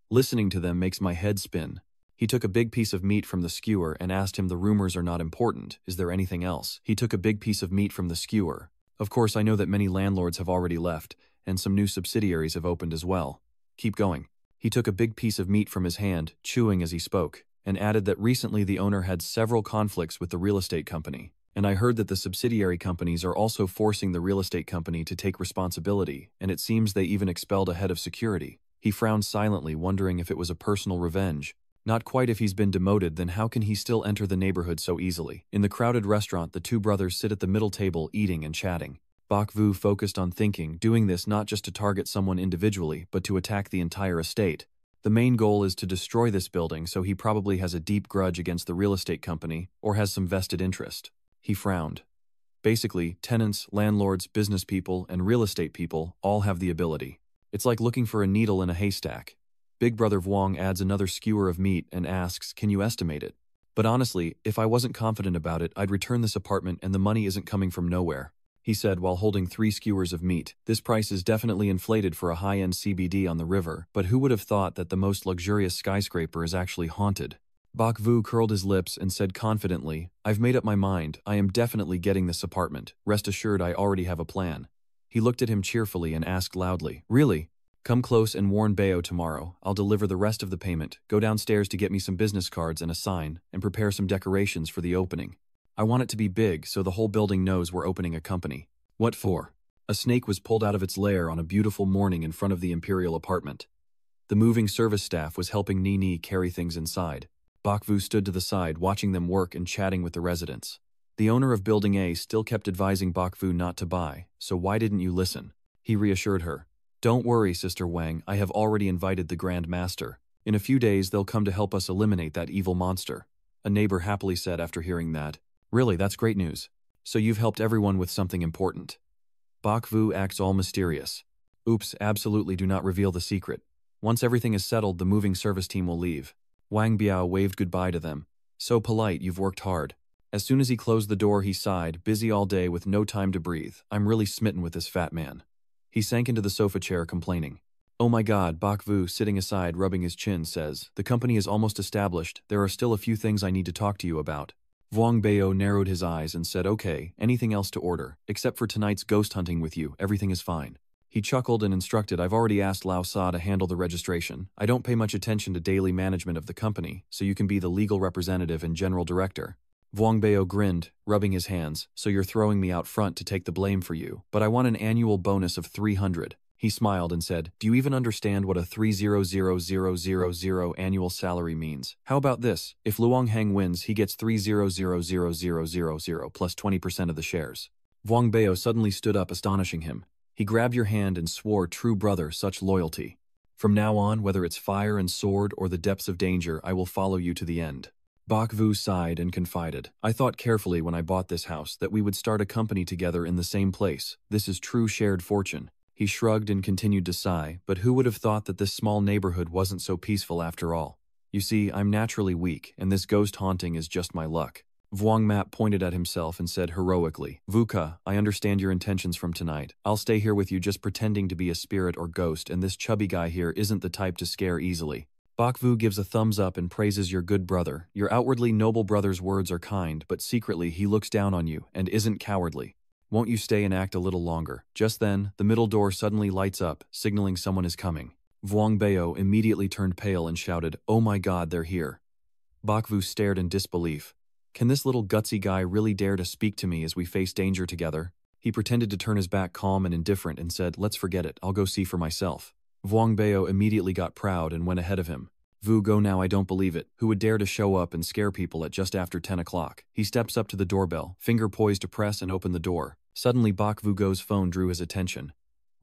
Listening to them makes my head spin. He took a big piece of meat from the skewer and asked him, the rumors are not important, is there anything else? He took a big piece of meat from the skewer. Of course I know that many landlords have already left, and some new subsidiaries have opened as well. Keep going. He took a big piece of meat from his hand, chewing as he spoke, and added that recently the owner had several conflicts with the real estate company, and I heard that the subsidiary companies are also forcing the real estate company to take responsibility, and it seems they even expelled a head of security. He frowned silently, wondering if it was a personal revenge. Not quite. If he's been demoted, then how can he still enter the neighborhood so easily? In the crowded restaurant, the two brothers sit at the middle table eating and chatting. Bok Vu focused on thinking, doing this not just to target someone individually, but to attack the entire estate. The main goal is to destroy this building, so he probably has a deep grudge against the real estate company, or has some vested interest. He frowned. Basically, tenants, landlords, business people, and real estate people all have the ability. It's like looking for a needle in a haystack. Big Brother Vuong adds another skewer of meat and asks, can you estimate it? But honestly, if I wasn't confident about it, I'd return this apartment and the money isn't coming from nowhere, he said while holding 3 skewers of meat. This price is definitely inflated for a high-end CBD on the river, but who would have thought that the most luxurious skyscraper is actually haunted? Bok Vu curled his lips and said confidently, I've made up my mind, I am definitely getting this apartment. Rest assured I already have a plan. He looked at him cheerfully and asked loudly, really? Come close and warn Bao tomorrow. I'll deliver the rest of the payment. Go downstairs to get me some business cards and a sign, and prepare some decorations for the opening. I want it to be big so the whole building knows we're opening a company. What for? A snake was pulled out of its lair on a beautiful morning in front of the imperial apartment. The moving service staff was helping Nini carry things inside. Bok Vu stood to the side, watching them work and chatting with the residents. The owner of Building A still kept advising Bok Vu not to buy, so why didn't you listen? He reassured her. Don't worry, Sister Wang, I have already invited the Grand Master. In a few days they'll come to help us eliminate that evil monster. A neighbor happily said after hearing that. Really, that's great news. So you've helped everyone with something important. Bok Vu acts all mysterious. Oops, absolutely do not reveal the secret. Once everything is settled, the moving service team will leave. Wang Biao waved goodbye to them. So polite, you've worked hard. As soon as he closed the door, he sighed, busy all day with no time to breathe. I'm really smitten with this fat man. He sank into the sofa chair, complaining. Oh my god, Bok Vu, sitting aside, rubbing his chin, says, the company is almost established. There are still a few things I need to talk to you about. Vuong Bao narrowed his eyes and said, okay, anything else to order? Except for tonight's ghost hunting with you, everything is fine. He chuckled and instructed, I've already asked Lao Sa to handle the registration. I don't pay much attention to daily management of the company, so you can be the legal representative and general director. Vuong Bao grinned, rubbing his hands, so you're throwing me out front to take the blame for you, but I want an annual bonus of 300. He smiled and said, do you even understand what a 300,000 annual salary means? How about this? If Luong Heng wins, he gets 300,000 plus 20% of the shares. Vuong Bao suddenly stood up, astonishing him. He grabbed your hand and swore, true brother, such loyalty. From now on, whether it's fire and sword or the depths of danger, I will follow you to the end. Bak Vu sighed and confided, I thought carefully when I bought this house that we would start a company together in the same place. This is true shared fortune. He shrugged and continued to sigh, but who would have thought that this small neighborhood wasn't so peaceful after all? You see, I'm naturally weak, and this ghost haunting is just my luck. Vuong Map pointed at himself and said heroically, Vuka, I understand your intentions from tonight. I'll stay here with you just pretending to be a spirit or ghost, and this chubby guy here isn't the type to scare easily. Bak Vu gives a thumbs up and praises your good brother. Your outwardly noble brother's words are kind, but secretly he looks down on you and isn't cowardly. Won't you stay and act a little longer? Just then, the middle door suddenly lights up, signaling someone is coming. Vuong Bao immediately turned pale and shouted, Oh my god, they're here. Bak Vu stared in disbelief. Can this little gutsy guy really dare to speak to me as we face danger together? He pretended to turn his back calm and indifferent and said, Let's forget it, I'll go see for myself. Vuong Bao immediately got proud and went ahead of him. Vu, go now, I don't believe it. Who would dare to show up and scare people at just after 10 o'clock? He steps up to the doorbell, finger poised to press and open the door. Suddenly Bak Vu Go's phone drew his attention.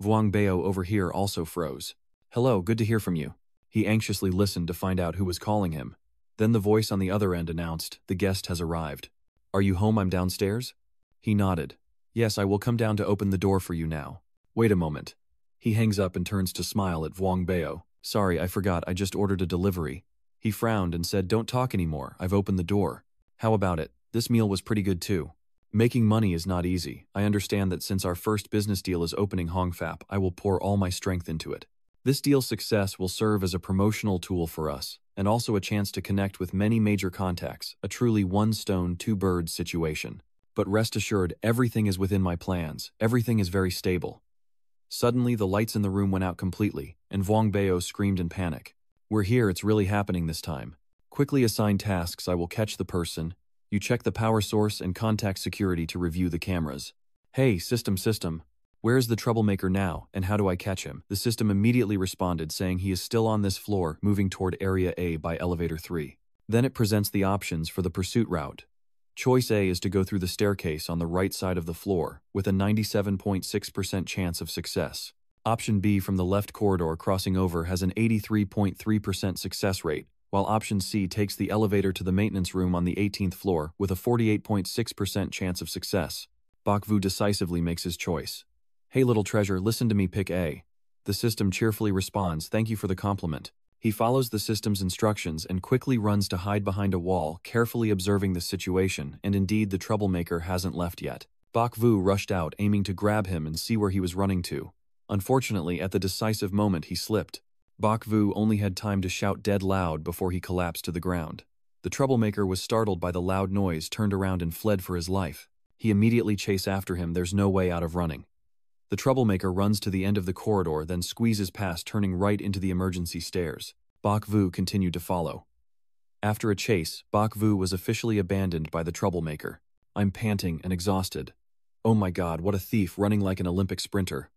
Vuong Bao over here also froze. Hello, good to hear from you. He anxiously listened to find out who was calling him. Then the voice on the other end announced, The guest has arrived. Are you home? I'm downstairs? He nodded. Yes, I will come down to open the door for you now. Wait a moment. He hangs up and turns to smile at Vuong Bao. Sorry, I forgot, I just ordered a delivery. He frowned and said, Don't talk anymore, I've opened the door. How about it? This meal was pretty good too. Making money is not easy. I understand that since our first business deal is opening Hongfap, I will pour all my strength into it. This deal's success will serve as a promotional tool for us, and also a chance to connect with many major contacts, a truly one stone, two birds situation. But rest assured, everything is within my plans, everything is very stable. Suddenly, the lights in the room went out completely, and Vuong Bao screamed in panic. We're here, it's really happening this time. Quickly assign tasks, I will catch the person. You check the power source and contact security to review the cameras. Hey, system. Where is the troublemaker now, and how do I catch him? The system immediately responded saying he is still on this floor, moving toward Area A by Elevator 3. Then it presents the options for the pursuit route. Choice A is to go through the staircase on the right side of the floor, with a 97.6% chance of success. Option B from the left corridor crossing over has an 83.3% success rate, while Option C takes the elevator to the maintenance room on the 18th floor with a 48.6% chance of success. Bak Vu decisively makes his choice. Hey little treasure, listen to me, pick A. The system cheerfully responds, thank you for the compliment. He follows the system's instructions and quickly runs to hide behind a wall, carefully observing the situation, and indeed the troublemaker hasn't left yet. Bak Vu rushed out, aiming to grab him and see where he was running to. Unfortunately, at the decisive moment he slipped. Bak Vu only had time to shout dead loud before he collapsed to the ground. The troublemaker was startled by the loud noise, turned around and fled for his life. He immediately chased after him, there's no way out of running. The troublemaker runs to the end of the corridor, then squeezes past, turning right into the emergency stairs. Bak Vu continued to follow. After a chase, Bak Vu was officially abandoned by the troublemaker. I'm panting and exhausted. Oh my god, what a thief, running like an Olympic sprinter.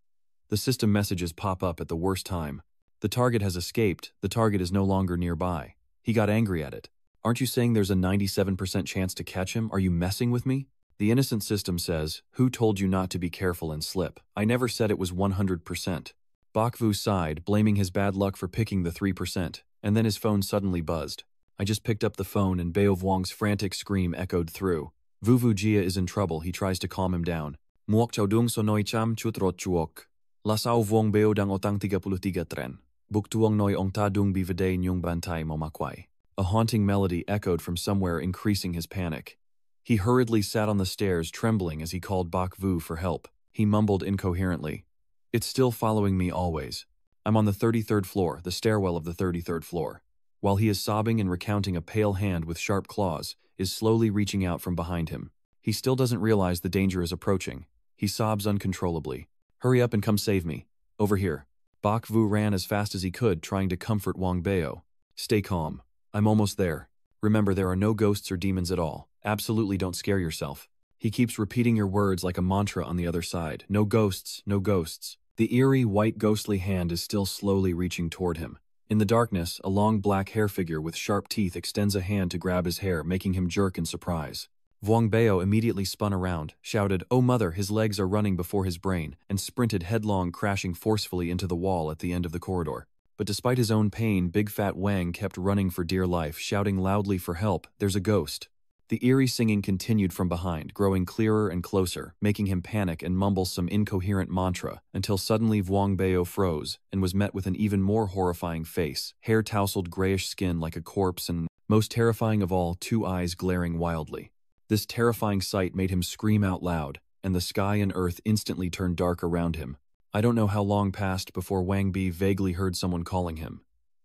The system messages pop up at the worst time. The target has escaped, the target is no longer nearby. He got angry at it. Aren't you saying there's a 97% chance to catch him? Are you messing with me? The innocent system says, who told you not to be careful and slip? I never said it was 100%. Bak Vu sighed, blaming his bad luck for picking the 3%, and then his phone suddenly buzzed. I just picked up the phone and Bao Vuong's frantic scream echoed through. Vu Jia is in trouble, he tries to calm him down. Muok chow dung sonoi cham chutrot chuok. Lasao Vuong Bao dang otang 33 tren. Buktuong noi ong ta dung bivade nyung bantai momakwai. A haunting melody echoed from somewhere, increasing his panic. He hurriedly sat on the stairs, trembling as he called Bak Vu for help. He mumbled incoherently. It's still following me always. I'm on the 33rd floor, the stairwell of the 33rd floor. While he is sobbing and recounting, a pale hand with sharp claws is slowly reaching out from behind him. He still doesn't realize the danger is approaching. He sobs uncontrollably. Hurry up and come save me. Over here. Bak Vu ran as fast as he could, trying to comfort Vuong Bao. Stay calm. I'm almost there. Remember, there are no ghosts or demons at all. Absolutely don't scare yourself. He keeps repeating your words like a mantra on the other side. No ghosts, no ghosts. The eerie, white, ghostly hand is still slowly reaching toward him. In the darkness, a long black hair figure with sharp teeth extends a hand to grab his hair, making him jerk in surprise. Vuong Bao immediately spun around, shouted, "Oh mother," his legs are running before his brain, and sprinted headlong, crashing forcefully into the wall at the end of the corridor. But despite his own pain, Big Fat Wang kept running for dear life, shouting loudly for help, "There's a ghost." The eerie singing continued from behind, growing clearer and closer, making him panic and mumble some incoherent mantra, until suddenly Vuong Bao froze and was met with an even more horrifying face, hair tousled grayish skin like a corpse and, most terrifying of all, 2 eyes glaring wildly. This terrifying sight made him scream out loud, and the sky and earth instantly turned dark around him. I don't know how long passed before Wang Bi vaguely heard someone calling him.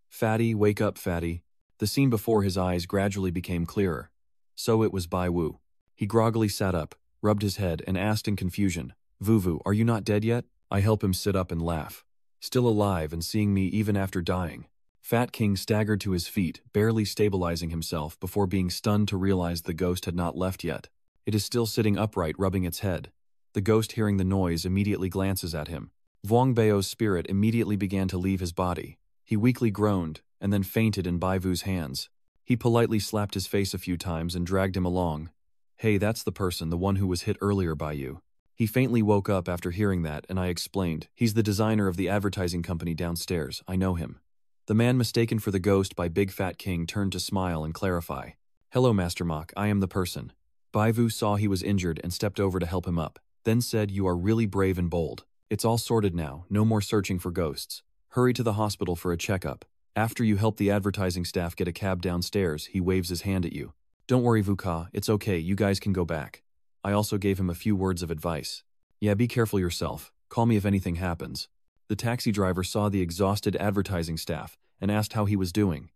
"Fatty, wake up, Fatty." The scene before his eyes gradually became clearer. So it was Bai Wu. He groggily sat up, rubbed his head, and asked in confusion, "Vuvu, are you not dead yet?" I help him sit up and laugh. "Still alive and seeing me even after dying." Fat King staggered to his feet, barely stabilizing himself before being stunned to realize the ghost had not left yet. It is still sitting upright, rubbing its head. The ghost, hearing the noise, immediately glances at him. Vuong Bao's spirit immediately began to leave his body. He weakly groaned, and then fainted in Bai Vu's hands. He politely slapped his face a few times and dragged him along. "Hey, that's the person, the one who was hit earlier by you." He faintly woke up after hearing that, and I explained, "He's the designer of the advertising company downstairs. I know him." The man mistaken for the ghost by Big Fat King turned to smile and clarify. "Hello, Master Mok, I am the person." Bai Vu saw he was injured and stepped over to help him up, then said, "You are really brave and bold. It's all sorted now, no more searching for ghosts. Hurry to the hospital for a checkup. After you help the advertising staff get a cab downstairs, he waves his hand at you. Don't worry, Vuka, it's okay, you guys can go back." I also gave him a few words of advice. "Yeah, be careful yourself. Call me if anything happens." The taxi driver saw the exhausted advertising staff and asked how he was doing.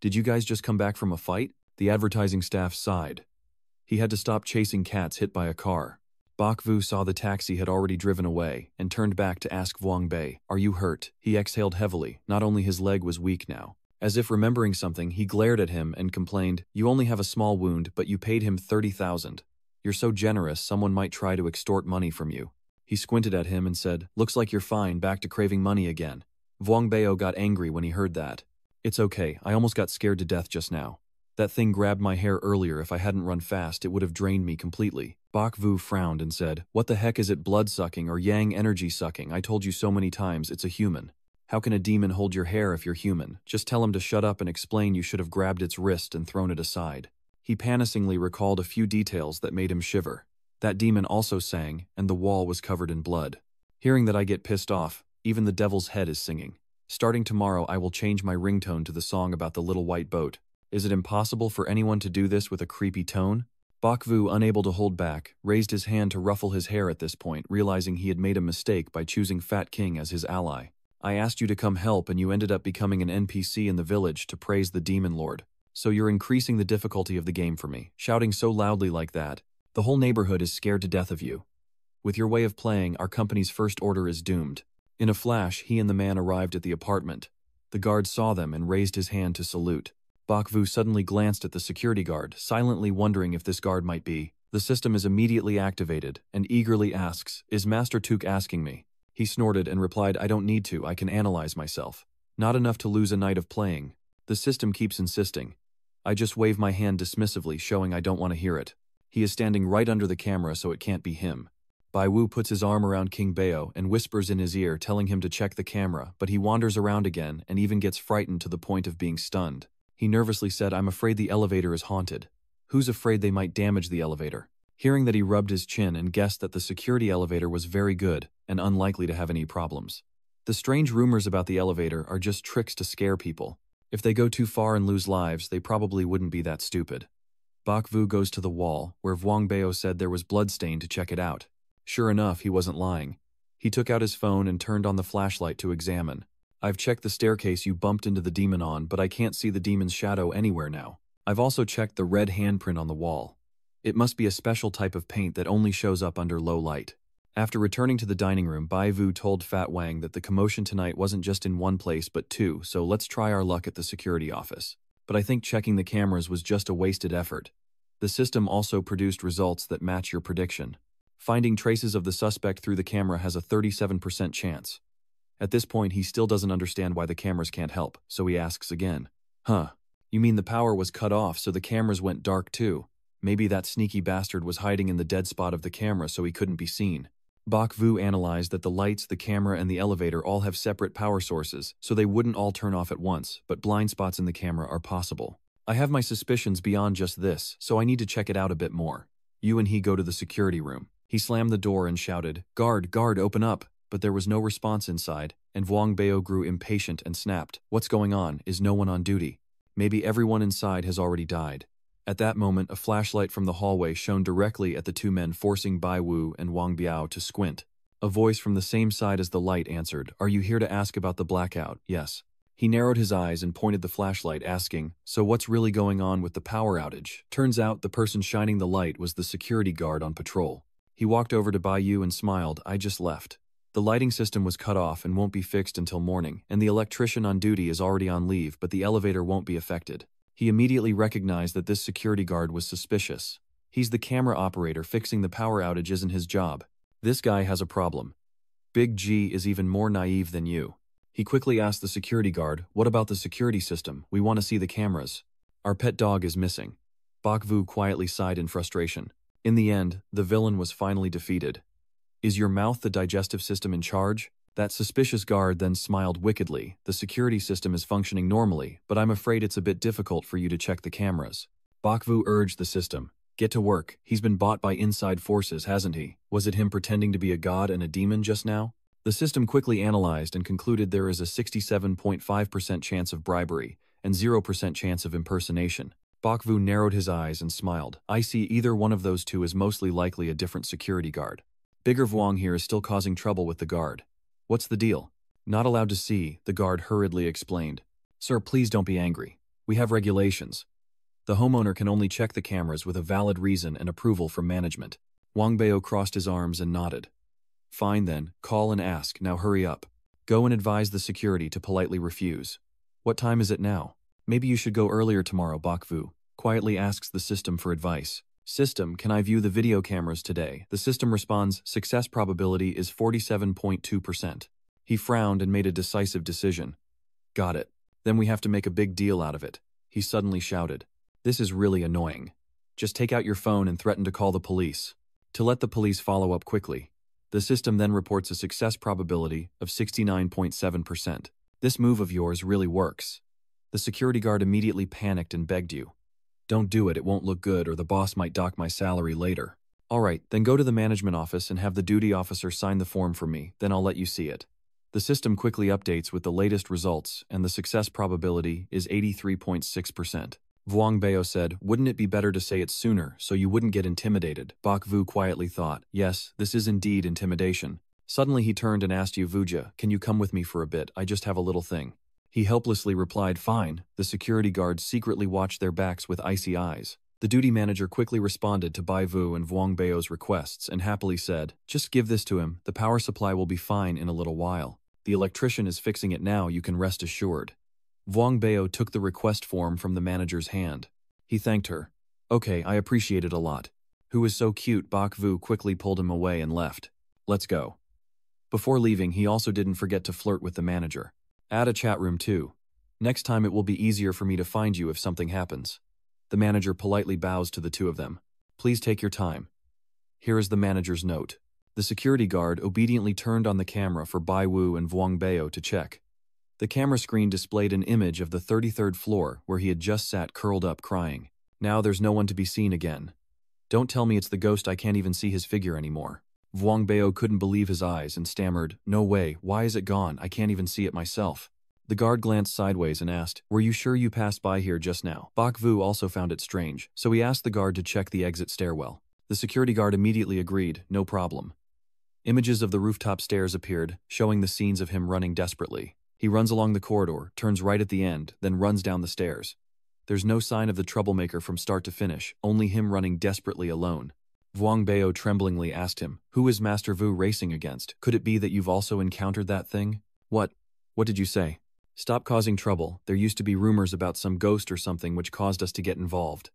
"Did you guys just come back from a fight?" The advertising staff sighed. He had to stop chasing cats hit by a car. Bak Vu saw the taxi had already driven away and turned back to ask Vuong Bei, "Are you hurt?" He exhaled heavily, not only his leg was weak now. As if remembering something, he glared at him and complained, "You only have a small wound, but you paid him 30,000. You're so generous, someone might try to extort money from you." He squinted at him and said, "Looks like you're fine, back to craving money again." Vuong Bao got angry when he heard that. "It's okay, I almost got scared to death just now. That thing grabbed my hair earlier. If I hadn't run fast, it would have drained me completely." Bak Vu frowned and said, "What the heck is it, blood-sucking or yang energy-sucking? I told you so many times, it's a human. How can a demon hold your hair if you're human? Just tell him to shut up and explain you should have grabbed its wrist and thrown it aside." He panickingly recalled a few details that made him shiver. That demon also sang, and the wall was covered in blood. Hearing that I get pissed off, even the devil's head is singing. Starting tomorrow, I will change my ringtone to the song about the little white boat. Is it impossible for anyone to do this with a creepy tone? Bak Vu, unable to hold back, raised his hand to ruffle his hair at this point, realizing he had made a mistake by choosing Fat King as his ally. "I asked you to come help and you ended up becoming an NPC in the village to praise the demon lord. So you're increasing the difficulty of the game for me, shouting so loudly like that. The whole neighborhood is scared to death of you. With your way of playing, our company's first order is doomed." In a flash, he and the man arrived at the apartment. The guard saw them and raised his hand to salute. Bak Vu suddenly glanced at the security guard, silently wondering if this guard might be. The system is immediately activated, and eagerly asks, "Is Master Took asking me?" He snorted and replied, "I don't need to, I can analyze myself. Not enough to lose a night of playing. The system keeps insisting." I just wave my hand dismissively, showing I don't want to hear it. He is standing right under the camera, so it can't be him. Bai Wu puts his arm around King Bao and whispers in his ear, telling him to check the camera, but he wanders around again and even gets frightened to the point of being stunned. He nervously said, "I'm afraid the elevator is haunted." Who's afraid they might damage the elevator? Hearing that, he rubbed his chin and guessed that the security elevator was very good and unlikely to have any problems. The strange rumors about the elevator are just tricks to scare people. If they go too far and lose lives, they probably wouldn't be that stupid. Bak Vu goes to the wall, where Vuong Bao said there was bloodstain, to check it out. Sure enough, he wasn't lying. He took out his phone and turned on the flashlight to examine. "I've checked the staircase you bumped into the demon on, but I can't see the demon's shadow anywhere now. I've also checked the red handprint on the wall. It must be a special type of paint that only shows up under low light." After returning to the dining room, Bai Vu told Fat Wang that the commotion tonight wasn't just in one place but two, so let's try our luck at the security office. But I think checking the cameras was just a wasted effort. The system also produced results that match your prediction. Finding traces of the suspect through the camera has a 37% chance. At this point, he still doesn't understand why the cameras can't help, so he asks again. "Huh, you mean the power was cut off so the cameras went dark too? Maybe that sneaky bastard was hiding in the dead spot of the camera so he couldn't be seen." Bok Vu analyzed that the lights, the camera, and the elevator all have separate power sources, so they wouldn't all turn off at once, but blind spots in the camera are possible. I have my suspicions beyond just this, so I need to check it out a bit more. You and he go to the security room. He slammed the door and shouted, "Guard, guard, open up!" But there was no response inside, and Wang Bao grew impatient and snapped. What's going on? Is no one on duty? Maybe everyone inside has already died. At that moment, a flashlight from the hallway shone directly at the two men, forcing Bai Wu and Wang Biao to squint. A voice from the same side as the light answered, "Are you here to ask about the blackout?" "Yes." He narrowed his eyes and pointed the flashlight, asking, "So what's really going on with the power outage?" Turns out the person shining the light was the security guard on patrol. He walked over to Bai Yu and smiled, "I just left. The lighting system was cut off and won't be fixed until morning, and the electrician on duty is already on leave, but the elevator won't be affected." He immediately recognized that this security guard was suspicious. He's the camera operator. Fixing the power outage isn't his job. This guy has a problem. Big G is even more naive than you. He quickly asked the security guard, "What about the security system? We want to see the cameras." "Our pet dog is missing." Bok Vu quietly sighed in frustration. In the end, the villain was finally defeated. "Is your mouth the digestive system in charge?" That suspicious guard then smiled wickedly. "The security system is functioning normally, but I'm afraid it's a bit difficult for you to check the cameras." Bok Vu urged the system, "Get to work. He's been bought by inside forces, hasn't he? Was it him pretending to be a god and a demon just now?" The system quickly analyzed and concluded there is a 67.5% chance of bribery and 0% chance of impersonation. Bok Vu narrowed his eyes and smiled. "I see either one of those two is mostly likely a different security guard. Bigger Vuong here is still causing trouble with the guard." "What's the deal?" "Not allowed to see," the guard hurriedly explained. "Sir, please don't be angry. We have regulations. The homeowner can only check the cameras with a valid reason and approval from management." Wang Bao crossed his arms and nodded. "Fine then, call and ask, now hurry up. Go and advise the security to politely refuse." "What time is it now?" "Maybe you should go earlier tomorrow," Bok Vu quietly asks the system for advice. "System, can I view the video cameras today?" The system responds, "Success probability is 47.2%. He frowned and made a decisive decision. "Got it. Then we have to make a big deal out of it." He suddenly shouted, "This is really annoying. Just take out your phone and threaten to call the police." To let the police follow up quickly. The system then reports a success probability of 69.7%. "This move of yours really works." The security guard immediately panicked and begged you. "Don't do it, it won't look good, or the boss might dock my salary later." "All right, then go to the management office and have the duty officer sign the form for me, then I'll let you see it." The system quickly updates with the latest results, and the success probability is 83.6%. Vuong Bao said, "Wouldn't it be better to say it sooner, so you wouldn't get intimidated?" Bok Vu quietly thought, "Yes, this is indeed intimidation." Suddenly he turned and asked Yu Vuja, "Can you come with me for a bit? I just have a little thing." He helplessly replied, "Fine." The security guards secretly watched their backs with icy eyes. The duty manager quickly responded to Bai Vu and Vuong Bao's requests and happily said, "Just give this to him. The power supply will be fine in a little while. The electrician is fixing it now, you can rest assured." Vuong Bao took the request form from the manager's hand. He thanked her. "Okay, I appreciate it a lot." "Who is so cute?" Bok Vu quickly pulled him away and left. "Let's go." Before leaving, he also didn't forget to flirt with the manager. "Add a chat room too. Next time it will be easier for me to find you if something happens." The manager politely bows to the two of them. "Please take your time." Here is the manager's note. The security guard obediently turned on the camera for Bai Wu and Vuong Bao to check. The camera screen displayed an image of the 33rd floor where he had just sat curled up crying. Now there's no one to be seen again. "Don't tell me it's the ghost, I can't even see his figure anymore." Vuong Bao couldn't believe his eyes and stammered, "No way, why is it gone? I can't even see it myself." The guard glanced sideways and asked, "Were you sure you passed by here just now?" Bok Vu also found it strange, so he asked the guard to check the exit stairwell. The security guard immediately agreed, "No problem." Images of the rooftop stairs appeared, showing the scenes of him running desperately. He runs along the corridor, turns right at the end, then runs down the stairs. There's no sign of the troublemaker from start to finish, only him running desperately alone. Vuong Bao tremblingly asked him, "Who is Master Vu racing against? Could it be that you've also encountered that thing?" What did you say?" "Stop causing trouble. There used to be rumors about some ghost or something which caused us to get involved."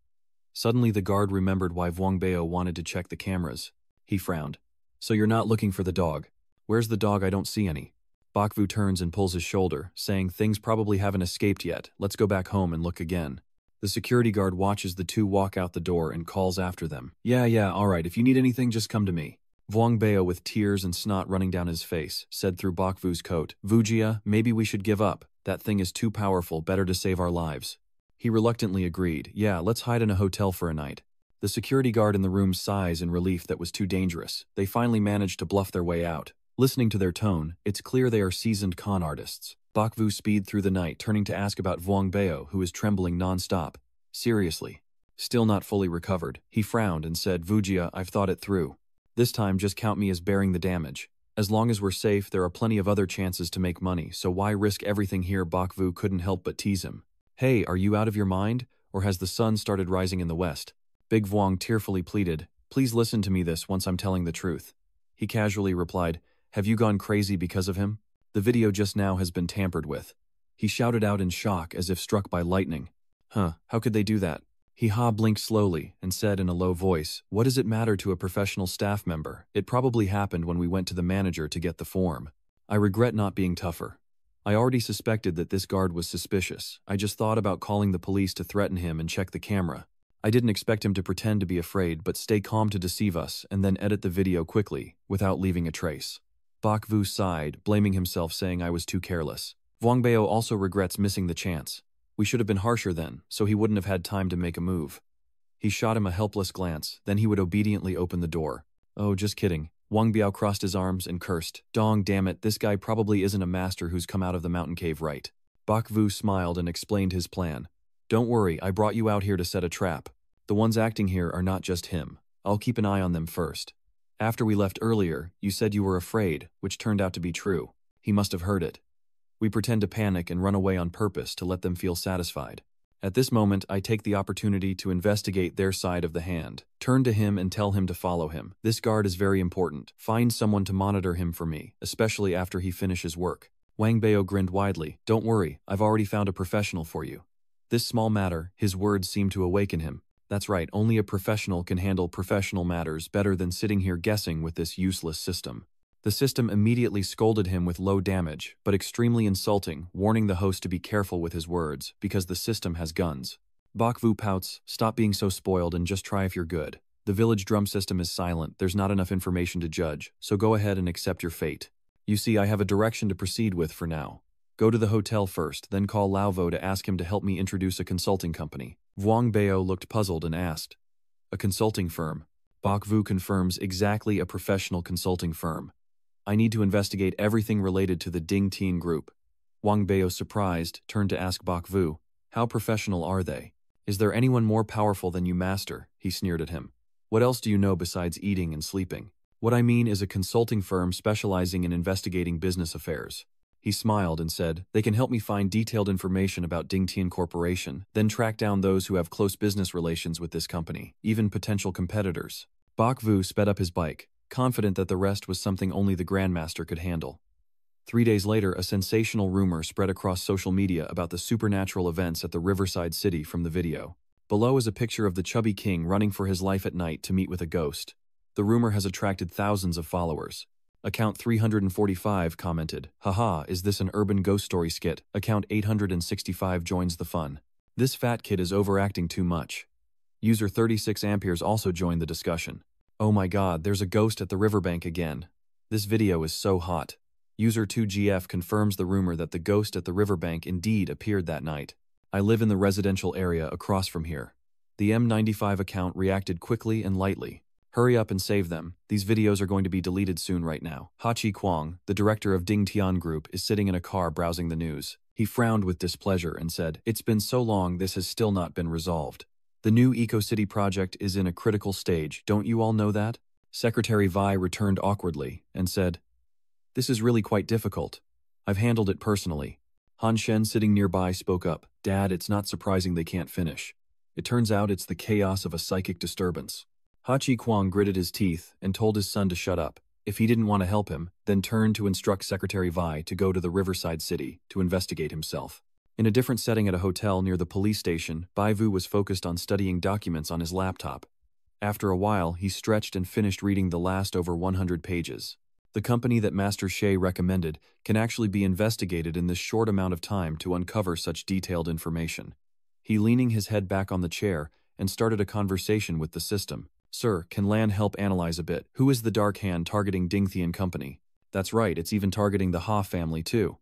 Suddenly the guard remembered why Vuong Bao wanted to check the cameras. He frowned. "So you're not looking for the dog?" "Where's the dog? I don't see any." Bok Vu turns and pulls his shoulder, saying, "Things probably haven't escaped yet. Let's go back home and look again." The security guard watches the two walk out the door and calls after them. Yeah, all right, if you need anything, just come to me." Vuong Bao, with tears and snot running down his face, said through Bakvu's coat, "Vujia, maybe we should give up. That thing is too powerful, better to save our lives." He reluctantly agreed. "Yeah, let's hide in a hotel for a night." The security guard in the room sighs in relief that was too dangerous. They finally managed to bluff their way out. Listening to their tone, it's clear they are seasoned con artists. Bakvu speed through the night, turning to ask about Vuong Bao, who is trembling non-stop. "Seriously?" Still not fully recovered, he frowned and said, "Vujia, I've thought it through. This time just count me as bearing the damage. As long as we're safe, there are plenty of other chances to make money, so why risk everything here?" Bakvu couldn't help but tease him. "Hey, are you out of your mind? Or has the sun started rising in the west?" Big Vuong tearfully pleaded, "Please listen to me this once, I'm telling the truth." He casually replied, "Have you gone crazy because of him? The video just now has been tampered with." He shouted out in shock as if struck by lightning. "Huh, how could they do that?" He blinked slowly and said in a low voice, "What does it matter to a professional staff member? It probably happened when we went to the manager to get the form. I regret not being tougher. I already suspected that this guard was suspicious. I just thought about calling the police to threaten him and check the camera. I didn't expect him to pretend to be afraid but stay calm to deceive us and then edit the video quickly, without leaving a trace." Bakvu sighed, blaming himself, saying, "I was too careless." Vuong Bao also regrets missing the chance. "We should have been harsher then, so he wouldn't have had time to make a move." He shot him a helpless glance, then he would obediently open the door. "Oh, just kidding." Wang Biao crossed his arms and cursed, "Dong, damn it, this guy probably isn't a master who's come out of the mountain cave right." Bakvu smiled and explained his plan. "Don't worry, I brought you out here to set a trap. The ones acting here are not just him. I'll keep an eye on them first. After we left earlier, you said you were afraid, which turned out to be true. He must have heard it. We pretend to panic and run away on purpose to let them feel satisfied. At this moment, I take the opportunity to investigate their side of the hand. Turn to him and tell him to follow him. This guard is very important. Find someone to monitor him for me, especially after he finishes work." Wang Bao grinned widely. "Don't worry, I've already found a professional for you." This small matter, his words seemed to awaken him. That's right, only a professional can handle professional matters better than sitting here guessing with this useless system. The system immediately scolded him with low damage, but extremely insulting, warning the host to be careful with his words, because the system has guns. Bakvu pouts, "Stop being so spoiled and just try if you're good. The village drum system is silent, there's not enough information to judge, so go ahead and accept your fate. You see, I have a direction to proceed with for now. Go to the hotel first, then call Lauvo to ask him to help me introduce a consulting company." Vuong Bao looked puzzled and asked, "A consulting firm?" Bakvu confirms, "Exactly, a professional consulting firm. I need to investigate everything related to the Ding Tian group." Wang Bao, surprised, turned to ask Bakvu, "How professional are they? Is there anyone more powerful than you, master?" He sneered at him. "What else do you know besides eating and sleeping?" "What I mean is a consulting firm specializing in investigating business affairs." He smiled and said, "They can help me find detailed information about Ding Tian Corporation, then track down those who have close business relations with this company, even potential competitors." Bakvu sped up his bike, confident that the rest was something only the Grandmaster could handle. 3 days later, a sensational rumor spread across social media about the supernatural events at the Riverside City from the video. Below is a picture of the chubby king running for his life at night to meet with a ghost. The rumor has attracted thousands of followers. Account 345 commented, "Haha, is this an urban ghost story skit?" Account 865 joins the fun. "This fat kid is overacting too much." User 36 Amperes also joined the discussion. "Oh my god, there's a ghost at the riverbank again. This video is so hot." User 2GF confirms the rumor that the ghost at the riverbank indeed appeared that night. "I live in the residential area across from here." The M95 account reacted quickly and lightly. "Hurry up and save them. These videos are going to be deleted soon right now." Hachi Kwang, the director of Ding Tian Group, is sitting in a car browsing the news. He frowned with displeasure and said, "It's been so long, this has still not been resolved. The new Eco-City project is in a critical stage, don't you all know that?" Secretary Vi returned awkwardly and said, "This is really quite difficult. I've handled it personally." Han Shen, sitting nearby, spoke up, "Dad, it's not surprising they can't finish. It turns out it's the chaos of a psychic disturbance." Hachi Kwang gritted his teeth and told his son to shut up. If he didn't want to help him, then turned to instruct Secretary Vi to go to the Riverside City to investigate himself. In a different setting at a hotel near the police station, Baivu was focused on studying documents on his laptop. After a while, he stretched and finished reading the last over 100 pages. The company that Master Shea recommended can actually be investigated in this short amount of time to uncover such detailed information. He leaning his head back on the chair and started a conversation with the system. Sir, can Lan help analyze a bit? Who is the dark hand targeting Dingthy and Company? That's right, it's even targeting the Ha family too.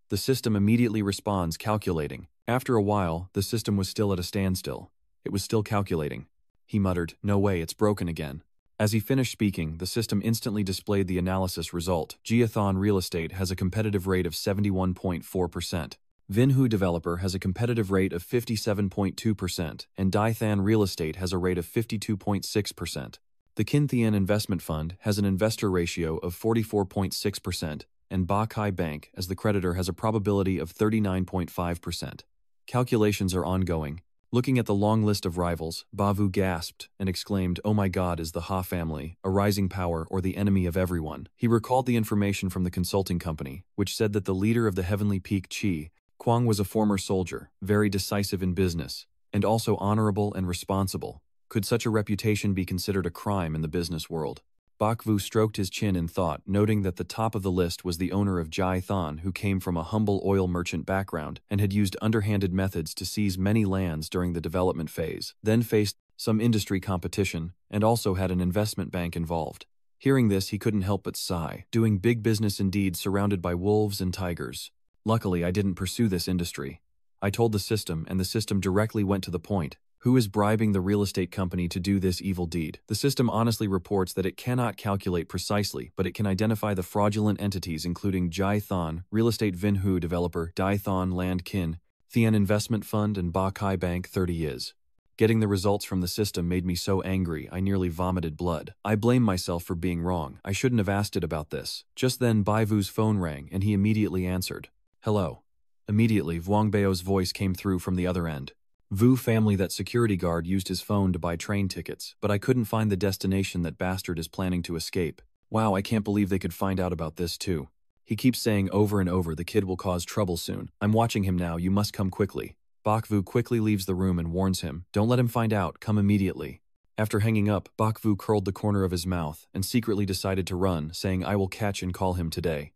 The system immediately responds, calculating. After a while, the system was still at a standstill. It was still calculating. He muttered, no way, it's broken again. As he finished speaking, the system instantly displayed the analysis result. Giathon Real Estate has a competitive rate of 71.4%. Vinhu Developer has a competitive rate of 57.2%, and Daithan Real Estate has a rate of 52.6%. The Kinthian Investment Fund has an investor ratio of 44.6%, and Bakai Bank, as the creditor, has a probability of 39.5%. Calculations are ongoing. Looking at the long list of rivals, Bavu gasped and exclaimed, "Oh my God, is the Ha family, a rising power or the enemy of everyone?" He recalled the information from the consulting company, which said that the leader of the Heavenly Peak, Chi Kwang, was a former soldier, very decisive in business, and also honorable and responsible. Could such a reputation be considered a crime in the business world? Bakvu stroked his chin in thought, noting that the top of the list was the owner of Jai Thon, who came from a humble oil merchant background and had used underhanded methods to seize many lands during the development phase, then faced some industry competition, and also had an investment bank involved. Hearing this, he couldn't help but sigh, doing big business indeed, surrounded by wolves and tigers. Luckily, I didn't pursue this industry. I told the system, and the system directly went to the point. Who is bribing the real estate company to do this evil deed? The system honestly reports that it cannot calculate precisely, but it can identify the fraudulent entities including Jai Thon, Real Estate Vinhu Developer, Dai Thon Land Kin, Thian Investment Fund, and Bakai Bank 30 Is. Getting the results from the system made me so angry I nearly vomited blood. I blame myself for being wrong. I shouldn't have asked it about this. Just then Baivu's phone rang and he immediately answered. Hello. Immediately, Vuong Bao's voice came through from the other end. Vu family, that security guard used his phone to buy train tickets, but I couldn't find the destination that bastard is planning to escape. Wow, I can't believe they could find out about this too. He keeps saying over and over the kid will cause trouble soon. I'm watching him now, you must come quickly. Bakvu quickly leaves the room and warns him, don't let him find out, come immediately. After hanging up, Bakvu curled the corner of his mouth and secretly decided to run, saying I will catch and call him today.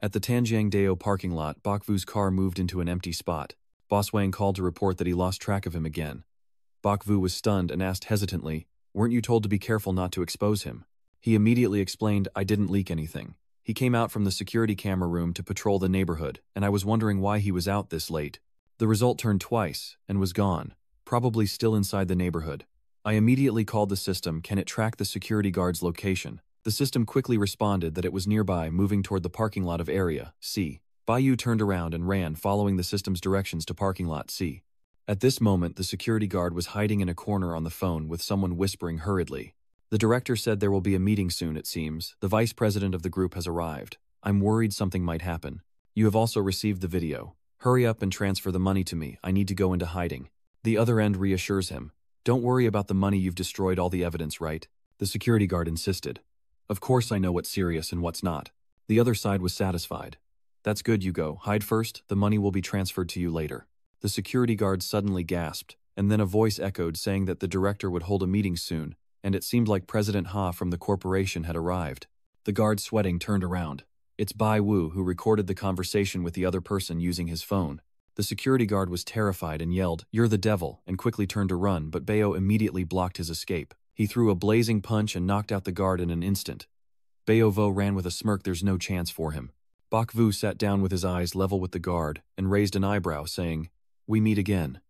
At the Tanjiang Deo parking lot, Bakvu's car moved into an empty spot. Boss Wang called to report that he lost track of him again. Bakvu was stunned and asked hesitantly, weren't you told to be careful not to expose him? He immediately explained, I didn't leak anything. He came out from the security camera room to patrol the neighborhood, and I was wondering why he was out this late. The result turned twice and was gone, probably still inside the neighborhood. I immediately called the system, can it track the security guard's location? The system quickly responded that it was nearby, moving toward the parking lot of area C. Bayu turned around and ran, following the system's directions to parking lot C. At this moment, the security guard was hiding in a corner on the phone with someone whispering hurriedly. The director said there will be a meeting soon, it seems. The vice president of the group has arrived. I'm worried something might happen. You have also received the video. Hurry up and transfer the money to me. I need to go into hiding. The other end reassures him. Don't worry about the money, you've destroyed all the evidence, right? The security guard insisted. Of course I know what's serious and what's not. The other side was satisfied. That's good, you go. Hide first, the money will be transferred to you later. The security guard suddenly gasped, and then a voice echoed saying that the director would hold a meeting soon, and it seemed like President Ha from the corporation had arrived. The guard, sweating, turned around. It's Bai Wu, who recorded the conversation with the other person using his phone. The security guard was terrified and yelled, "You're the devil," and quickly turned to run, but Bao immediately blocked his escape. He threw a blazing punch and knocked out the guard in an instant. Bao Vo ran with a smirk, there's no chance for him. Bak Vu sat down with his eyes level with the guard and raised an eyebrow, saying, "We meet again."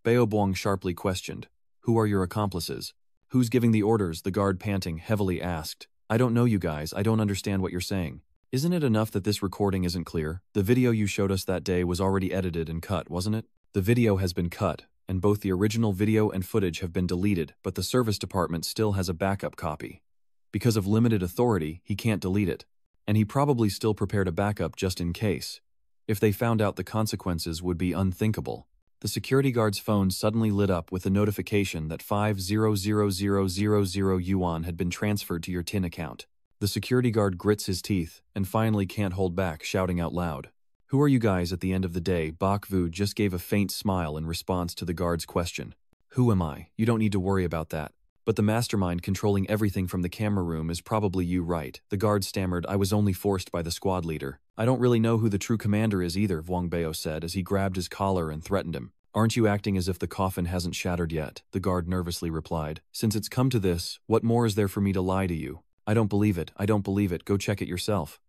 Bao Buong sharply questioned, "Who are your accomplices?" "Who's giving the orders?" the guard, panting heavily, asked. "I don't know, you guys, I don't understand what you're saying." "Isn't it enough that this recording isn't clear? The video you showed us that day was already edited and cut, wasn't it?" "The video has been cut, and both the original video and footage have been deleted, but the service department still has a backup copy. Because of limited authority, he can't delete it. And he probably still prepared a backup just in case. If they found out, the consequences would be unthinkable." The security guard's phone suddenly lit up with a notification that 5,000,000 yuan had been transferred to your TIN account. The security guard grits his teeth and finally can't hold back, shouting out loud. "Who are you guys at the end of the day?" Bak Vu just gave a faint smile in response to the guard's question. "Who am I? You don't need to worry about that. But the mastermind controlling everything from the camera room is probably you, right?" The guard stammered, "I was only forced by the squad leader." "I don't really know who the true commander is either," Vuong Bao said as he grabbed his collar and threatened him. Aren't you acting as if the coffin hasn't shattered yet? The guard nervously replied. Since it's come to this, what more is there for me to lie to you? I don't believe it, I don't believe it, go check it yourself.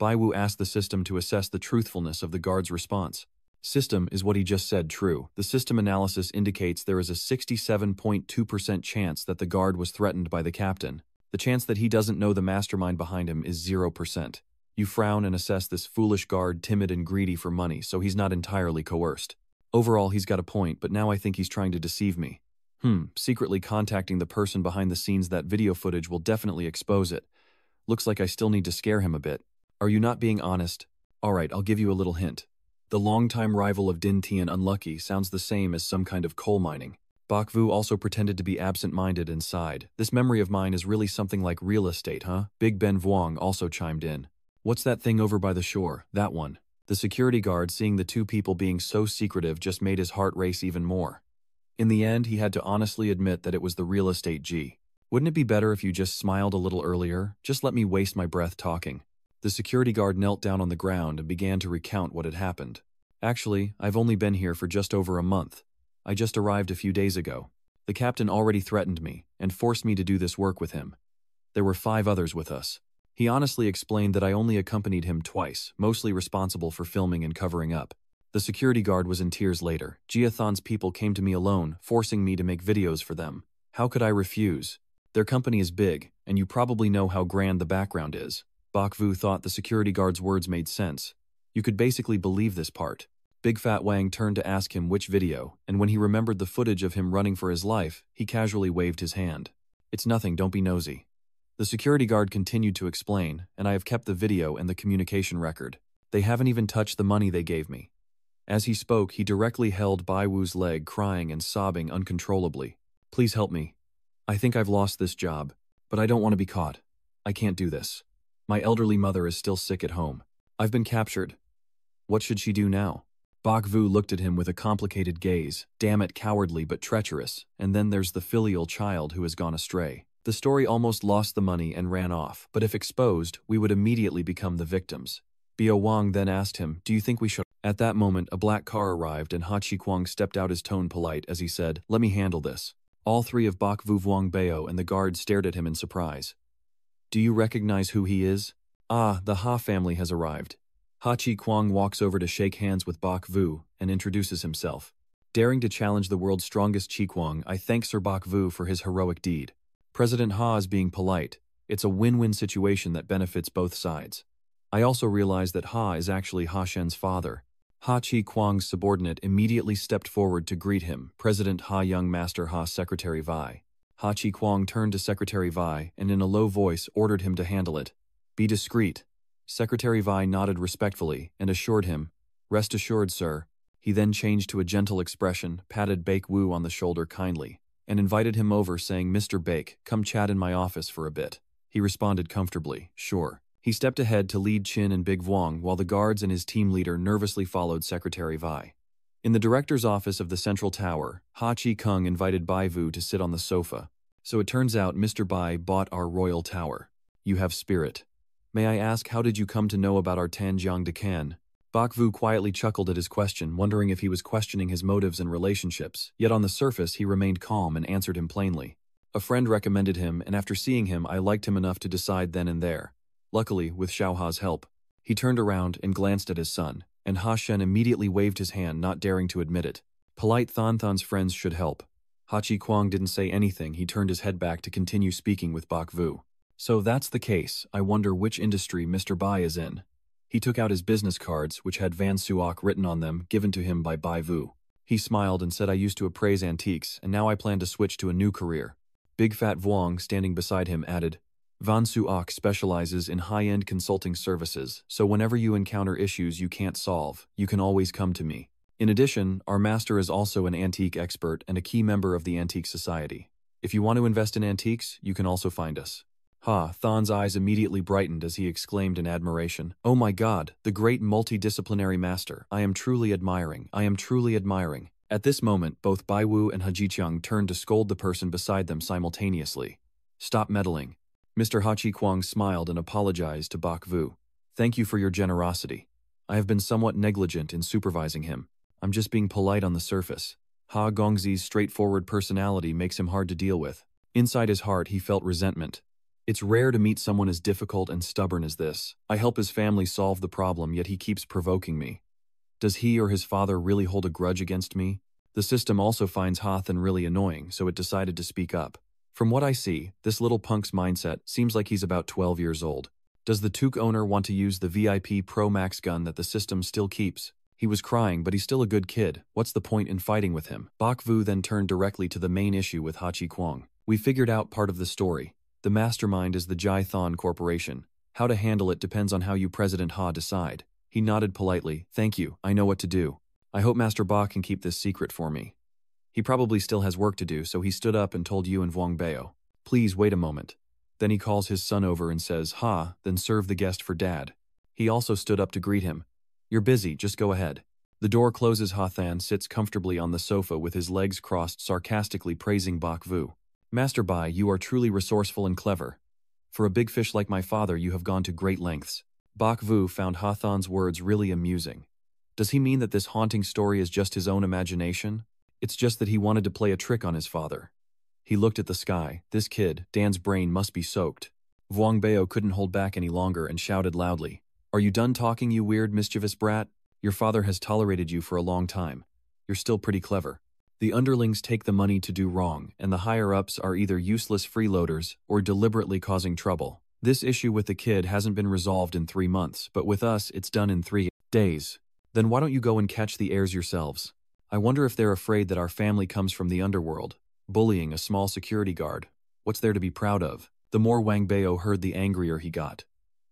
Baiwu asked the system to assess the truthfulness of the guard's response. System is what he just said true. The system analysis indicates there is a 67.2% chance that the guard was threatened by the captain. The chance that he doesn't know the mastermind behind him is 0%. You frown and assess this foolish guard timid and greedy for money, so he's not entirely coerced. Overall, he's got a point, but now I think he's trying to deceive me. Secretly contacting the person behind the scenes, that video footage will definitely expose it. Looks like I still need to scare him a bit. Are you not being honest? Alright, I'll give you a little hint. The longtime rival of Din Tian Unlucky sounds the same as some kind of coal mining. Bakvu also pretended to be absent-minded and sighed. This memory of mine is really something like real estate, huh? Big Ben Vuong also chimed in. What's that thing over by the shore? That one. The security guard, seeing the two people being so secretive, just made his heart race even more. In the end, he had to honestly admit that it was the real estate G. Wouldn't it be better if you just smiled a little earlier? Just let me waste my breath talking. The security guard knelt down on the ground and began to recount what had happened. Actually, I've only been here for just over a month. I just arrived a few days ago. The captain already threatened me and forced me to do this work with him. There were 5 others with us. He honestly explained that I only accompanied him twice, mostly responsible for filming and covering up. The security guard was in tears later. Jiathon's people came to me alone, forcing me to make videos for them. How could I refuse? Their company is big, and you probably know how grand the background is. Bakvu thought the security guard's words made sense. You could basically believe this part. Big Fat Wang turned to ask him which video, and when he remembered the footage of him running for his life, he casually waved his hand. It's nothing, don't be nosy. The security guard continued to explain, and I have kept the video and the communication record. They haven't even touched the money they gave me. As he spoke, he directly held Baiwu's leg, crying and sobbing uncontrollably. Please help me. I think I've lost this job, but I don't want to be caught. I can't do this. My elderly mother is still sick at home. I've been captured. What should she do now? Bakvu looked at him with a complicated gaze. Damn it, cowardly but treacherous. And then there's the filial child who has gone astray. The story almost lost the money and ran off, but if exposed, we would immediately become the victims. Bio Wang then asked him, do you think we should? At that moment, a black car arrived and Ha Chi Kwang stepped out, his tone polite as he said, let me handle this. All 3 of Bakvu Vuong Bao and the guard stared at him in surprise. Do you recognize who he is? Ah, the Ha family has arrived. Ha Chi Kwang walks over to shake hands with Bakvu and introduces himself. Daring to challenge the world's strongest Chi Kwang, I thank Sir Bakvu for his heroic deed. President Ha is being polite. It's a win-win situation that benefits both sides. I also realize that Ha is actually Ha Shen's father. Ha Chi Kwang's subordinate immediately stepped forward to greet him, President Ha Young Master Ha Secretary Vi. Ha Chi Kwang turned to Secretary Vi and in a low voice ordered him to handle it. Be discreet. Secretary Vi nodded respectfully and assured him, rest assured, sir. He then changed to a gentle expression, patted Baek Woo on the shoulder kindly, and invited him over, saying, Mr. Baek, come chat in my office for a bit. He responded comfortably, sure. He stepped ahead to lead Chin and Big Vuong while the guards and his team leader nervously followed Secretary Vi. In the director's office of the central tower, Ha Chi Kung invited Bai Vu to sit on the sofa. So it turns out Mr. Bai bought our royal tower. You have spirit. May I ask, how did you come to know about our Tanjiang Decan? Bakvu quietly chuckled at his question, wondering if he was questioning his motives and relationships, yet on the surface he remained calm and answered him plainly. A friend recommended him, and after seeing him I liked him enough to decide then and there. Luckily, with Xiaoha's help. He turned around and glanced at his son, and Ha Shen immediately waved his hand, not daring to admit it. Polite Than Than's friends should help. Ha Chi Kwang didn't say anything. He turned his head back to continue speaking with Bakvu. So that's the case. I wonder which industry Mr. Bai is in. He took out his business cards, which had Van Suok written on them, given to him by Bai Vu. He smiled and said, I used to appraise antiques, and now I plan to switch to a new career. Big Fat Vuong, standing beside him, added, Van Suok specializes in high-end consulting services, so whenever you encounter issues you can't solve, you can always come to me. In addition, our master is also an antique expert and a key member of the Antique Society. If you want to invest in antiques, you can also find us. Ha, Than's eyes immediately brightened as he exclaimed in admiration, Oh my God, the great multidisciplinary master. I am truly admiring. I am truly admiring. At this moment, both Bai Wu and Hajiqiang turned to scold the person beside them simultaneously. Stop meddling. Mr. Ha Chi Kwang smiled and apologized to Bak Vu. Thank you for your generosity. I have been somewhat negligent in supervising him. I'm just being polite on the surface. Ha Gongzi's straightforward personality makes him hard to deal with. Inside his heart, he felt resentment. It's rare to meet someone as difficult and stubborn as this. I help his family solve the problem, yet he keeps provoking me. Does he or his father really hold a grudge against me? The system also finds Hathan really annoying, so it decided to speak up. From what I see, this little punk's mindset seems like he's about 12 years old. Does the Took owner want to use the VIP Pro Max gun that the system still keeps? He was crying, but he's still a good kid. What's the point in fighting with him? Bak Vu then turned directly to the main issue with Hachi Kwang. We figured out part of the story. The mastermind is the Jai Thon Corporation. How to handle it depends on how you President Ha decide. He nodded politely. Thank you, I know what to do. I hope Master Ba can keep this secret for me. He probably still has work to do, so he stood up and told Yu and Vuong Bao. Please wait a moment. Then he calls his son over and says, Ha, then serve the guest for Dad. He also stood up to greet him. You're busy, just go ahead. The door closes. Hathan sits comfortably on the sofa with his legs crossed, sarcastically praising Bak Vu. Master Bai, you are truly resourceful and clever. For a big fish like my father, you have gone to great lengths. Bak Vu found Hathan's words really amusing. Does he mean that this haunting story is just his own imagination? It's just that he wanted to play a trick on his father. He looked at the sky. This kid, Dan's brain must be soaked. Vuong Bao couldn't hold back any longer and shouted loudly. Are you done talking, you weird, mischievous brat? Your father has tolerated you for a long time. You're still pretty clever. The underlings take the money to do wrong, and the higher-ups are either useless freeloaders or deliberately causing trouble. This issue with the kid hasn't been resolved in 3 months, but with us, it's done in 3 days. Then why don't you go and catch the heirs yourselves? I wonder if they're afraid that our family comes from the underworld. Bullying a small security guard. What's there to be proud of? The more Wang Bao heard, the angrier he got.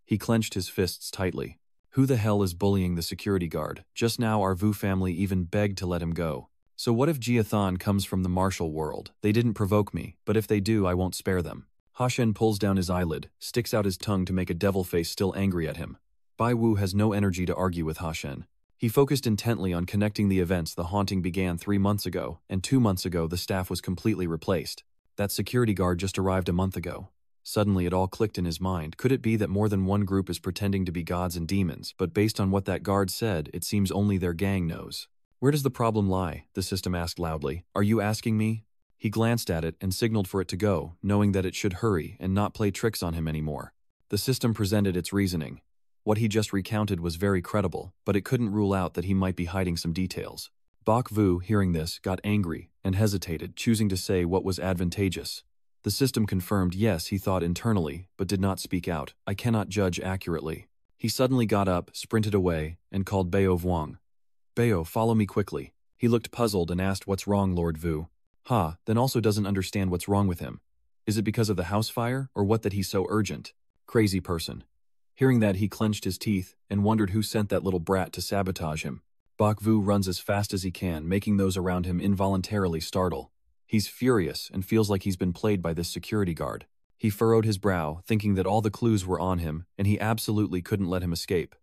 He clenched his fists tightly. Who the hell is bullying the security guard? Just now our Vu family even begged to let him go. So what if Jiathan comes from the martial world? They didn't provoke me, but if they do, I won't spare them. Hashen pulls down his eyelid, sticks out his tongue to make a devil face, still angry at him. Bai Wu has no energy to argue with Hashen. He focused intently on connecting the events. The haunting began 3 months ago, and 2 months ago the staff was completely replaced. That security guard just arrived a month ago. Suddenly it all clicked in his mind. Could it be that more than one group is pretending to be gods and demons, but based on what that guard said, it seems only their gang knows? Where does the problem lie? The system asked loudly. Are you asking me? He glanced at it and signaled for it to go, knowing that it should hurry and not play tricks on him anymore. The system presented its reasoning. What he just recounted was very credible, but it couldn't rule out that he might be hiding some details. Bak Vu, hearing this, got angry and hesitated, choosing to say what was advantageous. The system confirmed yes, he thought internally, but did not speak out. I cannot judge accurately. He suddenly got up, sprinted away, and called Bao Vuong. Bao, follow me quickly. He looked puzzled and asked, what's wrong, Lord Vu? Ha, then also doesn't understand what's wrong with him. Is it because of the house fire, or what that he's so urgent? Crazy person. Hearing that, he clenched his teeth and wondered who sent that little brat to sabotage him. Bak Vu runs as fast as he can, making those around him involuntarily startle. He's furious and feels like he's been played by this security guard. He furrowed his brow, thinking that all the clues were on him, and he absolutely couldn't let him escape.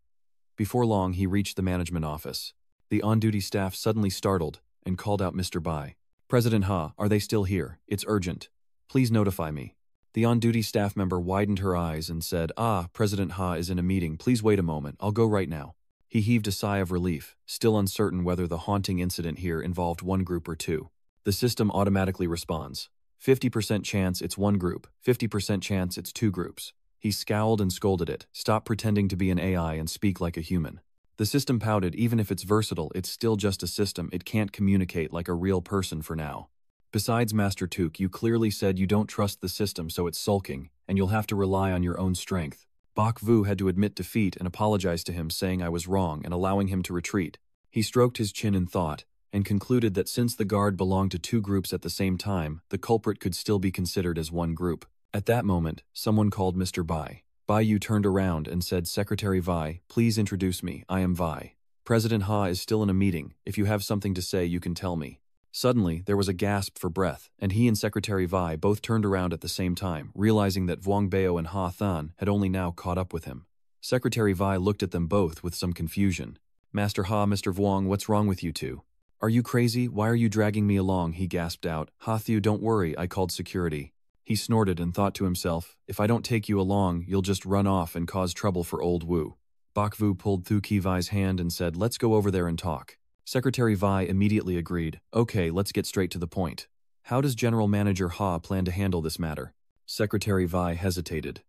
Before long, he reached the management office. The on-duty staff suddenly startled and called out Mr. Bai. President Ha, are they still here? It's urgent. Please notify me. The on-duty staff member widened her eyes and said, President Ha is in a meeting. Please wait a moment. I'll go right now. He heaved a sigh of relief, still uncertain whether the haunting incident here involved one group or two. The system automatically responds. 50% chance it's one group, 50% chance it's 2 groups. He scowled and scolded it. Stop pretending to be an AI and speak like a human. The system pouted. Even if it's versatile, it's still just a system. It can't communicate like a real person for now. Besides, Master Took, you clearly said you don't trust the system, so it's sulking, and you'll have to rely on your own strength. Bak Vu had to admit defeat and apologize to him, saying I was wrong and allowing him to retreat. He stroked his chin in thought, and concluded that since the guard belonged to 2 groups at the same time, the culprit could still be considered as one group. At that moment, someone called Mr. Bai. Bai Yu turned around and said, Secretary Vai, please introduce me. I am Vai. President Ha is still in a meeting. If you have something to say, you can tell me. Suddenly, there was a gasp for breath, and he and Secretary Vai both turned around at the same time, realizing that Vuong Bao and Ha Than had only now caught up with him. Secretary Vai looked at them both with some confusion. Master Ha, Mr. Vuong, what's wrong with you two? Are you crazy? Why are you dragging me along? He gasped out. Ha Thieu, don't worry, I called security. He snorted and thought to himself, if I don't take you along, you'll just run off and cause trouble for old Wu. Bak Vu pulled Thu Ki Vai's hand and said, let's go over there and talk. Secretary Vi immediately agreed. Okay, let's get straight to the point. How does General Manager Ha plan to handle this matter? Secretary Vi hesitated.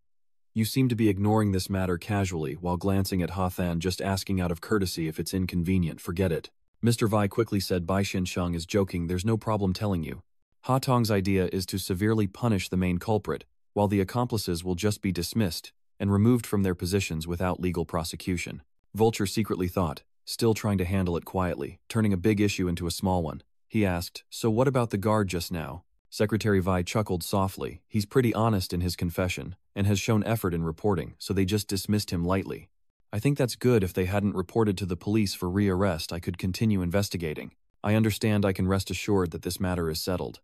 You seem to be ignoring this matter casually while glancing at Ha-than, just asking out of courtesy if it's inconvenient. Forget it. Mr. Vi quickly said Bai Shin-sheng is joking, there's no problem telling you. Ha-tong's idea is to severely punish the main culprit, while the accomplices will just be dismissed and removed from their positions without legal prosecution. Vulture secretly thought, still trying to handle it quietly, turning a big issue into a small one. He asked, so what about the guard just now? Secretary Vi chuckled softly. He's pretty honest in his confession, and has shown effort in reporting, so they just dismissed him lightly. I think that's good. If they hadn't reported to the police for rearrest, I could continue investigating. I understand. I can rest assured that this matter is settled.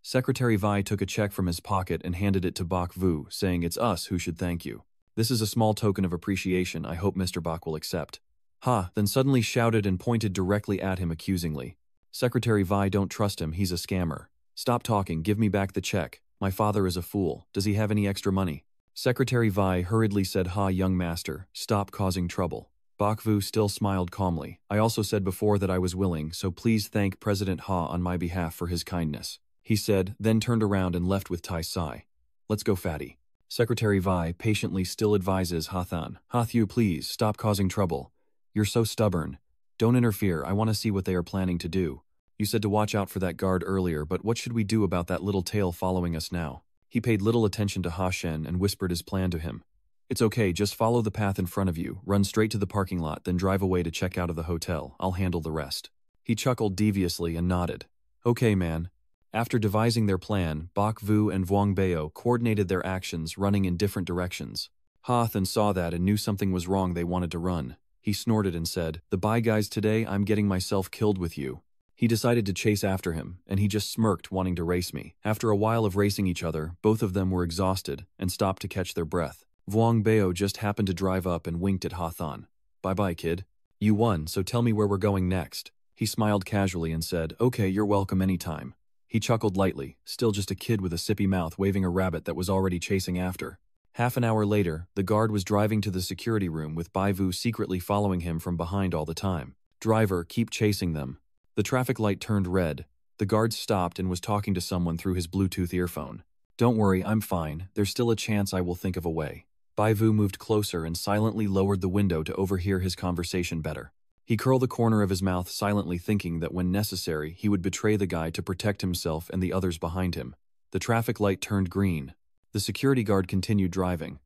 Secretary Vi took a check from his pocket and handed it to Bak Vu, saying it's us who should thank you. This is a small token of appreciation. I hope Mr. Bak will accept. Ha, then suddenly shouted and pointed directly at him accusingly. Secretary Vi, don't trust him, he's a scammer. Stop talking, give me back the check. My father is a fool. Does he have any extra money? Secretary Vi hurriedly said, Ha, young master, stop causing trouble. Bak Vu still smiled calmly. I also said before that I was willing, so please thank President Ha on my behalf for his kindness. He said, then turned around and left with Tai Sai. Let's go, fatty. Secretary Vi patiently still advises Ha-than. Ha-thu, please, stop causing trouble. You're so stubborn. Don't interfere, I want to see what they are planning to do. You said to watch out for that guard earlier, but what should we do about that little tail following us now? He paid little attention to Ha Shen and whispered his plan to him. It's okay, just follow the path in front of you, run straight to the parking lot, then drive away to check out of the hotel. I'll handle the rest. He chuckled deviously and nodded. Okay, man. After devising their plan, Bak Vu and Vuong Bao coordinated their actions, running in different directions. Ha-than saw that and knew something was wrong. They wanted to run. He snorted and said, the bye guys, today I'm getting myself killed with you. He decided to chase after him, and he just smirked, wanting to race me. After a while of racing each other, both of them were exhausted and stopped to catch their breath. Vuong Bao just happened to drive up and winked at Ha-than. Bye-bye, kid. You won, so tell me where we're going next. He smiled casually and said, okay, you're welcome anytime. He chuckled lightly, still just a kid with a sippy mouth waving a rabbit that was already chasing after. Half an hour later, the guard was driving to the security room with Bai Vu secretly following him from behind all the time. Driver, keep chasing them. The traffic light turned red. The guard stopped and was talking to someone through his Bluetooth earphone. Don't worry, I'm fine. There's still a chance I will think of a way. Bai Vu moved closer and silently lowered the window to overhear his conversation better. He curled the corner of his mouth silently, thinking that when necessary, he would betray the guy to protect himself and the others behind him. The traffic light turned green. The security guard continued driving.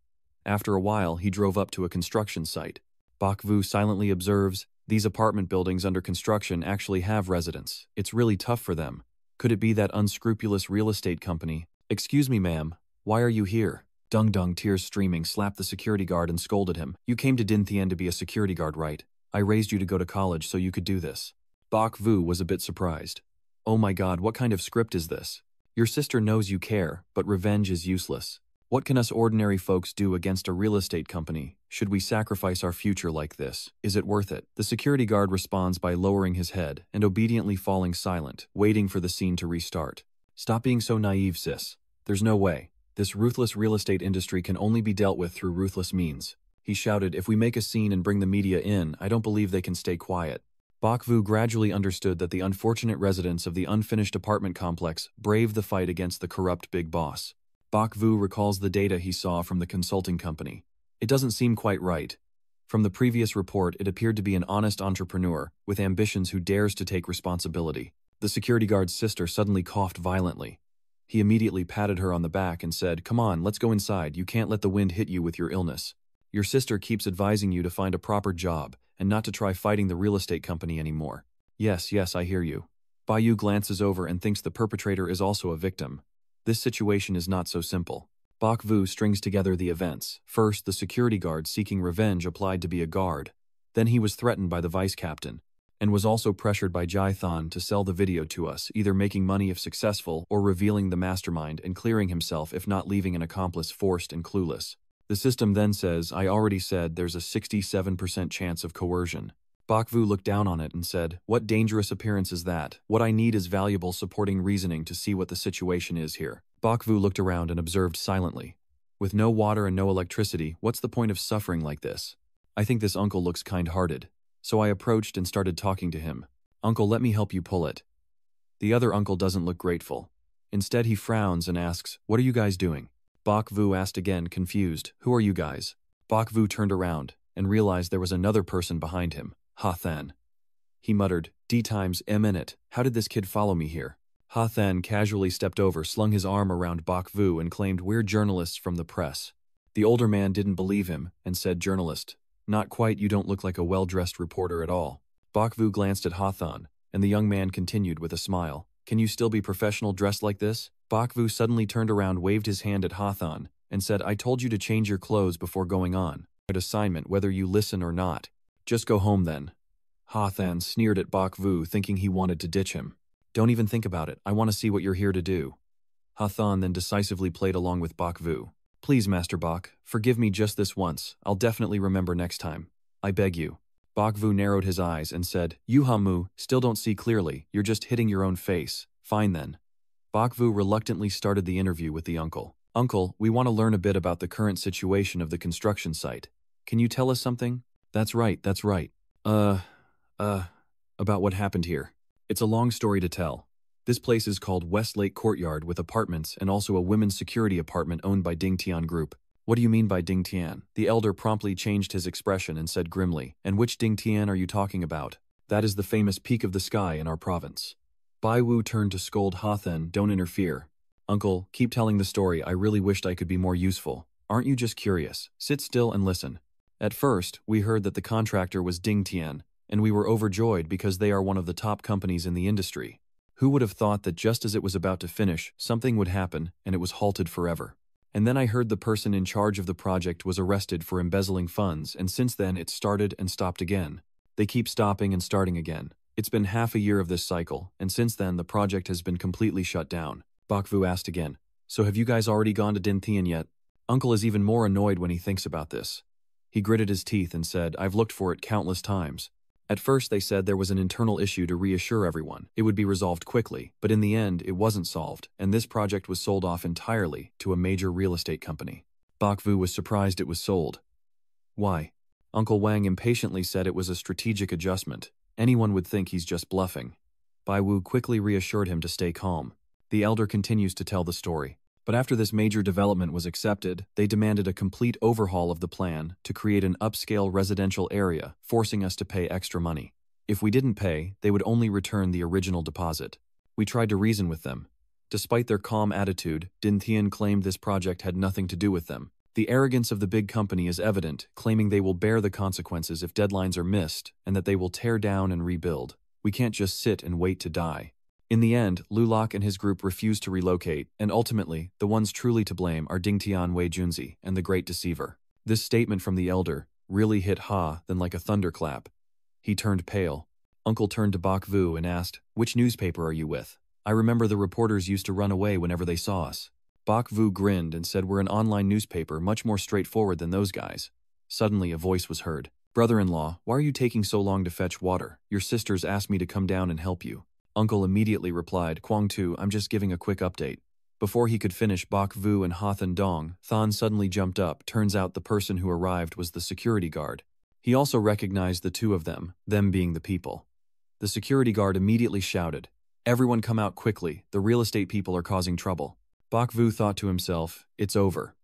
After a while, he drove up to a construction site. Bak Vu silently observes, these apartment buildings under construction actually have residents. It's really tough for them. Could it be that unscrupulous real estate company? Excuse me, ma'am. Why are you here? Dung Dung, tears streaming, slapped the security guard and scolded him. You came to Din Thien to be a security guard, right? I raised you to go to college so you could do this. Bak Vu was a bit surprised. Oh my god, what kind of script is this? Your sister knows you care, but revenge is useless. What can us ordinary folks do against a real estate company? Should we sacrifice our future like this? Is it worth it? The security guard responds by lowering his head and obediently falling silent, waiting for the scene to restart. Stop being so naive, sis. There's no way. This ruthless real estate industry can only be dealt with through ruthless means. He shouted, if we make a scene and bring the media in, I don't believe they can stay quiet. Bak Vu gradually understood that the unfortunate residents of the unfinished apartment complex braved the fight against the corrupt big boss. Bak Vu recalls the data he saw from the consulting company. It doesn't seem quite right. From the previous report, it appeared to be an honest entrepreneur with ambitions who dares to take responsibility. The security guard's sister suddenly coughed violently. He immediately patted her on the back and said, come on, let's go inside. You can't let the wind hit you with your illness. Your sister keeps advising you to find a proper job and not to try fighting the real estate company anymore. Yes, I hear you. Bayu glances over and thinks the perpetrator is also a victim. This situation is not so simple. Bak Vu strings together the events. First, the security guard seeking revenge applied to be a guard. Then he was threatened by the vice captain, and was also pressured by Jai Than to sell the video to us, either making money if successful or revealing the mastermind and clearing himself if not, leaving an accomplice forced and clueless. The system then says, I already said there's a 67% chance of coercion. Bak Vu looked down on it and said, what dangerous appearance is that? What I need is valuable supporting reasoning to see what the situation is here. Bak Vu looked around and observed silently. With no water and no electricity, what's the point of suffering like this? I think this uncle looks kind-hearted. So I approached and started talking to him. Uncle, let me help you pull it. The other uncle doesn't look grateful. Instead, he frowns and asks, what are you guys doing? Bok Vu asked again, confused, who are you guys? Bok Vu turned around and realized there was another person behind him, Ha Than. He muttered, D times M in it, how did this kid follow me here? Ha Than casually stepped over, slung his arm around Bok Vu and claimed, we're journalists from the press. The older man didn't believe him and said, journalist? Not quite, you don't look like a well-dressed reporter at all. Bok Vu glanced at Ha Than, and the young man continued with a smile. Can you still be professional dressed like this? Bok Vu suddenly turned around, waved his hand at Ha Than, and said, I told you to change your clothes before going on. An assignment, whether you listen or not. Just go home then. Ha Than sneered at Bok Vu, thinking he wanted to ditch him. Don't even think about it, I want to see what you're here to do. Ha Than then decisively played along with Bok Vu. Please, Master Bok, forgive me just this once, I'll definitely remember next time. I beg you. Bok Vu narrowed his eyes and said, you Hamu, still don't see clearly, you're just hitting your own face. Fine then. Bok Vu reluctantly started the interview with the uncle. Uncle, we want to learn a bit about the current situation of the construction site. Can you tell us something? That's right, that's right. About what happened here. It's a long story to tell. This place is called Westlake Courtyard with apartments and also a women's security apartment owned by Ding Tian Group. What do you mean by Ding Tian? The elder promptly changed his expression and said grimly, and which Ding Tian are you talking about? That is the famous peak of the sky in our province. Bai Wu turned to scold Ha Than, don't interfere. Uncle, keep telling the story, I really wished I could be more useful. Aren't you just curious? Sit still and listen. At first, we heard that the contractor was Ding Tian, and we were overjoyed because they are one of the top companies in the industry. Who would have thought that just as it was about to finish, something would happen and it was halted forever? And then I heard the person in charge of the project was arrested for embezzling funds, and since then it started and stopped again. They keep stopping and starting again. It's been half a year of this cycle, and since then the project has been completely shut down. Bok Vu asked again, so have you guys already gone to Din Thien yet? Uncle is even more annoyed when he thinks about this. He gritted his teeth and said, I've looked for it countless times. At first they said there was an internal issue to reassure everyone. It would be resolved quickly, but in the end it wasn't solved, and this project was sold off entirely to a major real estate company. Bok Vu was surprised it was sold. Why? Uncle Wang impatiently said it was a strategic adjustment. Anyone would think he's just bluffing. Bai Wu quickly reassured him to stay calm. The elder continues to tell the story. But after this major development was accepted, they demanded a complete overhaul of the plan to create an upscale residential area, forcing us to pay extra money. If we didn't pay, they would only return the original deposit. We tried to reason with them. Despite their calm attitude, Din Thien claimed this project had nothing to do with them. The arrogance of the big company is evident, claiming they will bear the consequences if deadlines are missed, and that they will tear down and rebuild. We can't just sit and wait to die. In the end, Lulak and his group refused to relocate, and ultimately, the ones truly to blame are Ding Tian Wei Junzi and the Great Deceiver. This statement from the elder really hit Ha Than like a thunderclap. He turned pale. Uncle turned to Bok Vu and asked, which newspaper are you with? I remember the reporters used to run away whenever they saw us. Bok Vu grinned and said we're an online newspaper much more straightforward than those guys. Suddenly a voice was heard. Brother-in-law, why are you taking so long to fetch water? Your sisters asked me to come down and help you. Uncle immediately replied, Kwang Tu, I'm just giving a quick update. Before he could finish, Bok Vu and Ha Than Dong, Than suddenly jumped up. Turns out the person who arrived was the security guard. He also recognized the two of them being the people. The security guard immediately shouted, everyone come out quickly, the real estate people are causing trouble. Bok Vu thought to himself, it's over.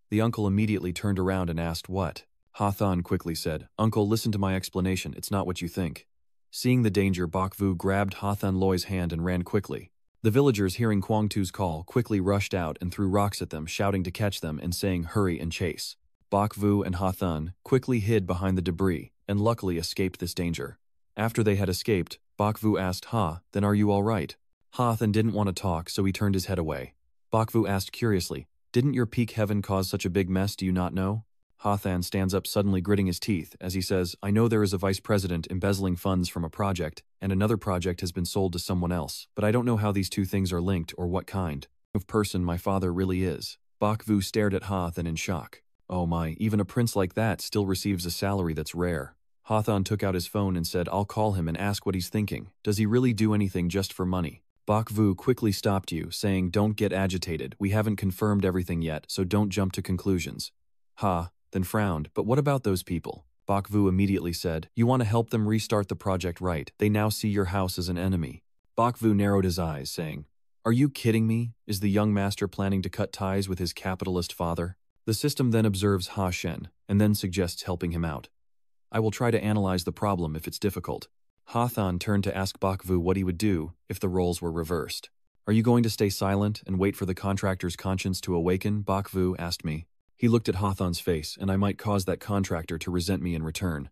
The uncle immediately turned around and asked what? Ha Than quickly said, Uncle, listen to my explanation, it's not what you think. Seeing the danger, Bok Vu grabbed Ha Than Loi's hand and ran quickly. The villagers, hearing Kwang Tu's call, quickly rushed out and threw rocks at them, shouting to catch them and saying hurry and chase. Bok Vu and Ha Than quickly hid behind the debris and luckily escaped this danger. After they had escaped, Bok Vu asked Ha, then are you all right? Ha Than didn't want to talk, so he turned his head away. Bok Vu asked curiously, didn't your peak heaven cause such a big mess, do you not know? Ha Than stands up suddenly gritting his teeth as he says, I know there is a vice president embezzling funds from a project, and another project has been sold to someone else, but I don't know how these two things are linked or what kind of person my father really is. Bok Vu stared at Ha Than in shock. Oh my, even a prince like that still receives a salary that's rare. Ha Than took out his phone and said, I'll call him and ask what he's thinking. Does he really do anything just for money? Bok Vu quickly stopped you, saying, don't get agitated, we haven't confirmed everything yet, so don't jump to conclusions. Ha then frowned, but what about those people? Bak Vu immediately said, "You want to help them restart the project, right? They now see your house as an enemy." Bak Vu narrowed his eyes, saying, "Are you kidding me? Is the young master planning to cut ties with his capitalist father?" The system then observes Ha Shen, and then suggests helping him out. "I will try to analyze the problem if it's difficult." Ha Than turned to ask Bak Vu what he would do if the roles were reversed. "Are you going to stay silent and wait for the contractor's conscience to awaken?" Bak Vu asked me. He looked at Ha Than's face, and I might cause that contractor to resent me in return.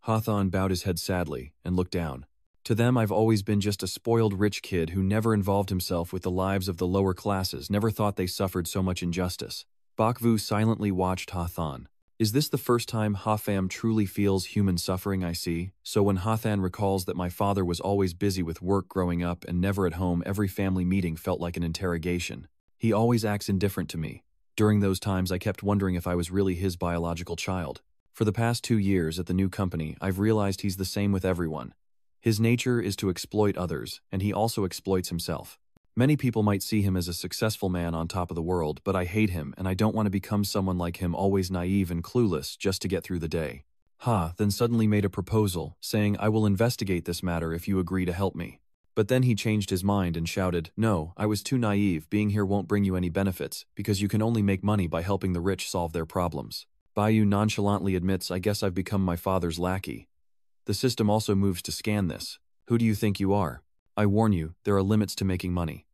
Ha Than bowed his head sadly and looked down. "To them, I've always been just a spoiled rich kid who never involved himself with the lives of the lower classes, never thought they suffered so much injustice." Bak Vu silently watched Ha Than. "Is this the first time Ha Fam truly feels human suffering? I see. So when Ha Than recalls that my father was always busy with work growing up and never at home, every family meeting felt like an interrogation. He always acts indifferent to me. During those times I kept wondering if I was really his biological child. For the past 2 years at the new company, I've realized he's the same with everyone. His nature is to exploit others, and he also exploits himself. Many people might see him as a successful man on top of the world, but I hate him and I don't want to become someone like him, always naive and clueless just to get through the day." Ha then suddenly made a proposal, saying, "I will investigate this matter if you agree to help me." But then he changed his mind and shouted, "No, I was too naive. Being here won't bring you any benefits, because you can only make money by helping the rich solve their problems." Bayu nonchalantly admits, "I guess I've become my father's lackey." The system also moves to scan this. "Who do you think you are? I warn you, there are limits to making money."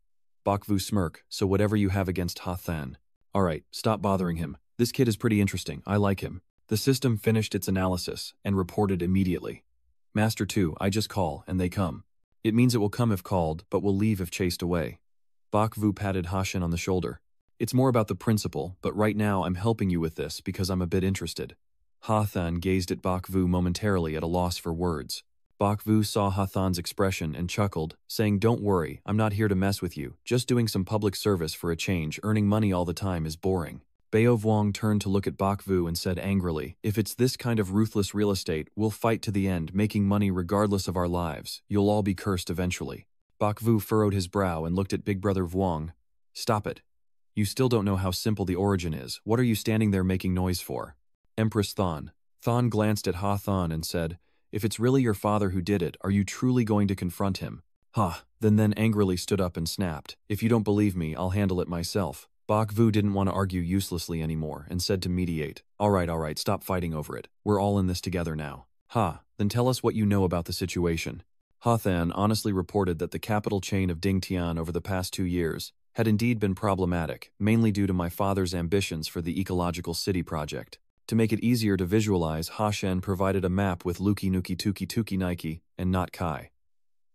Bak Vu smirk, "So whatever you have against Ha Than." "Alright, stop bothering him. This kid is pretty interesting, I like him." The system finished its analysis and reported immediately. "Master 2, I just call, and they come. It means it will come if called, but will leave if chased away." Bak Vu patted Ha Shen on the shoulder. "It's more about the principle, but right now I'm helping you with this because I'm a bit interested." Ha Than gazed at Bak Vu momentarily at a loss for words. Bak Vu saw Ha Than's expression and chuckled, saying, "Don't worry, I'm not here to mess with you, just doing some public service for a change. Earning money all the time is boring." Bao Vuong turned to look at Bak Vu and said angrily, "If it's this kind of ruthless real estate, we'll fight to the end, making money regardless of our lives. You'll all be cursed eventually." Bak Vu furrowed his brow and looked at Big Brother Vuong. "Stop it. You still don't know how simple the origin is. What are you standing there making noise for?" Empress Than. Than glanced at Ha Than and said, "If it's really your father who did it, are you truly going to confront him?" Ha, then angrily stood up and snapped, "If you don't believe me, I'll handle it myself." Bak Vu didn't want to argue uselessly anymore and said to mediate, Alright, stop fighting over it. We're all in this together now." "Ha, then tell us what you know about the situation." Ha Than honestly reported that the capital chain of Ding Tian over the past 2 years had indeed been problematic, mainly due to my father's ambitions for the ecological city project. To make it easier to visualize, Ha Shen provided a map with Luki Nuki Tuki Tuki Nike and not Kai.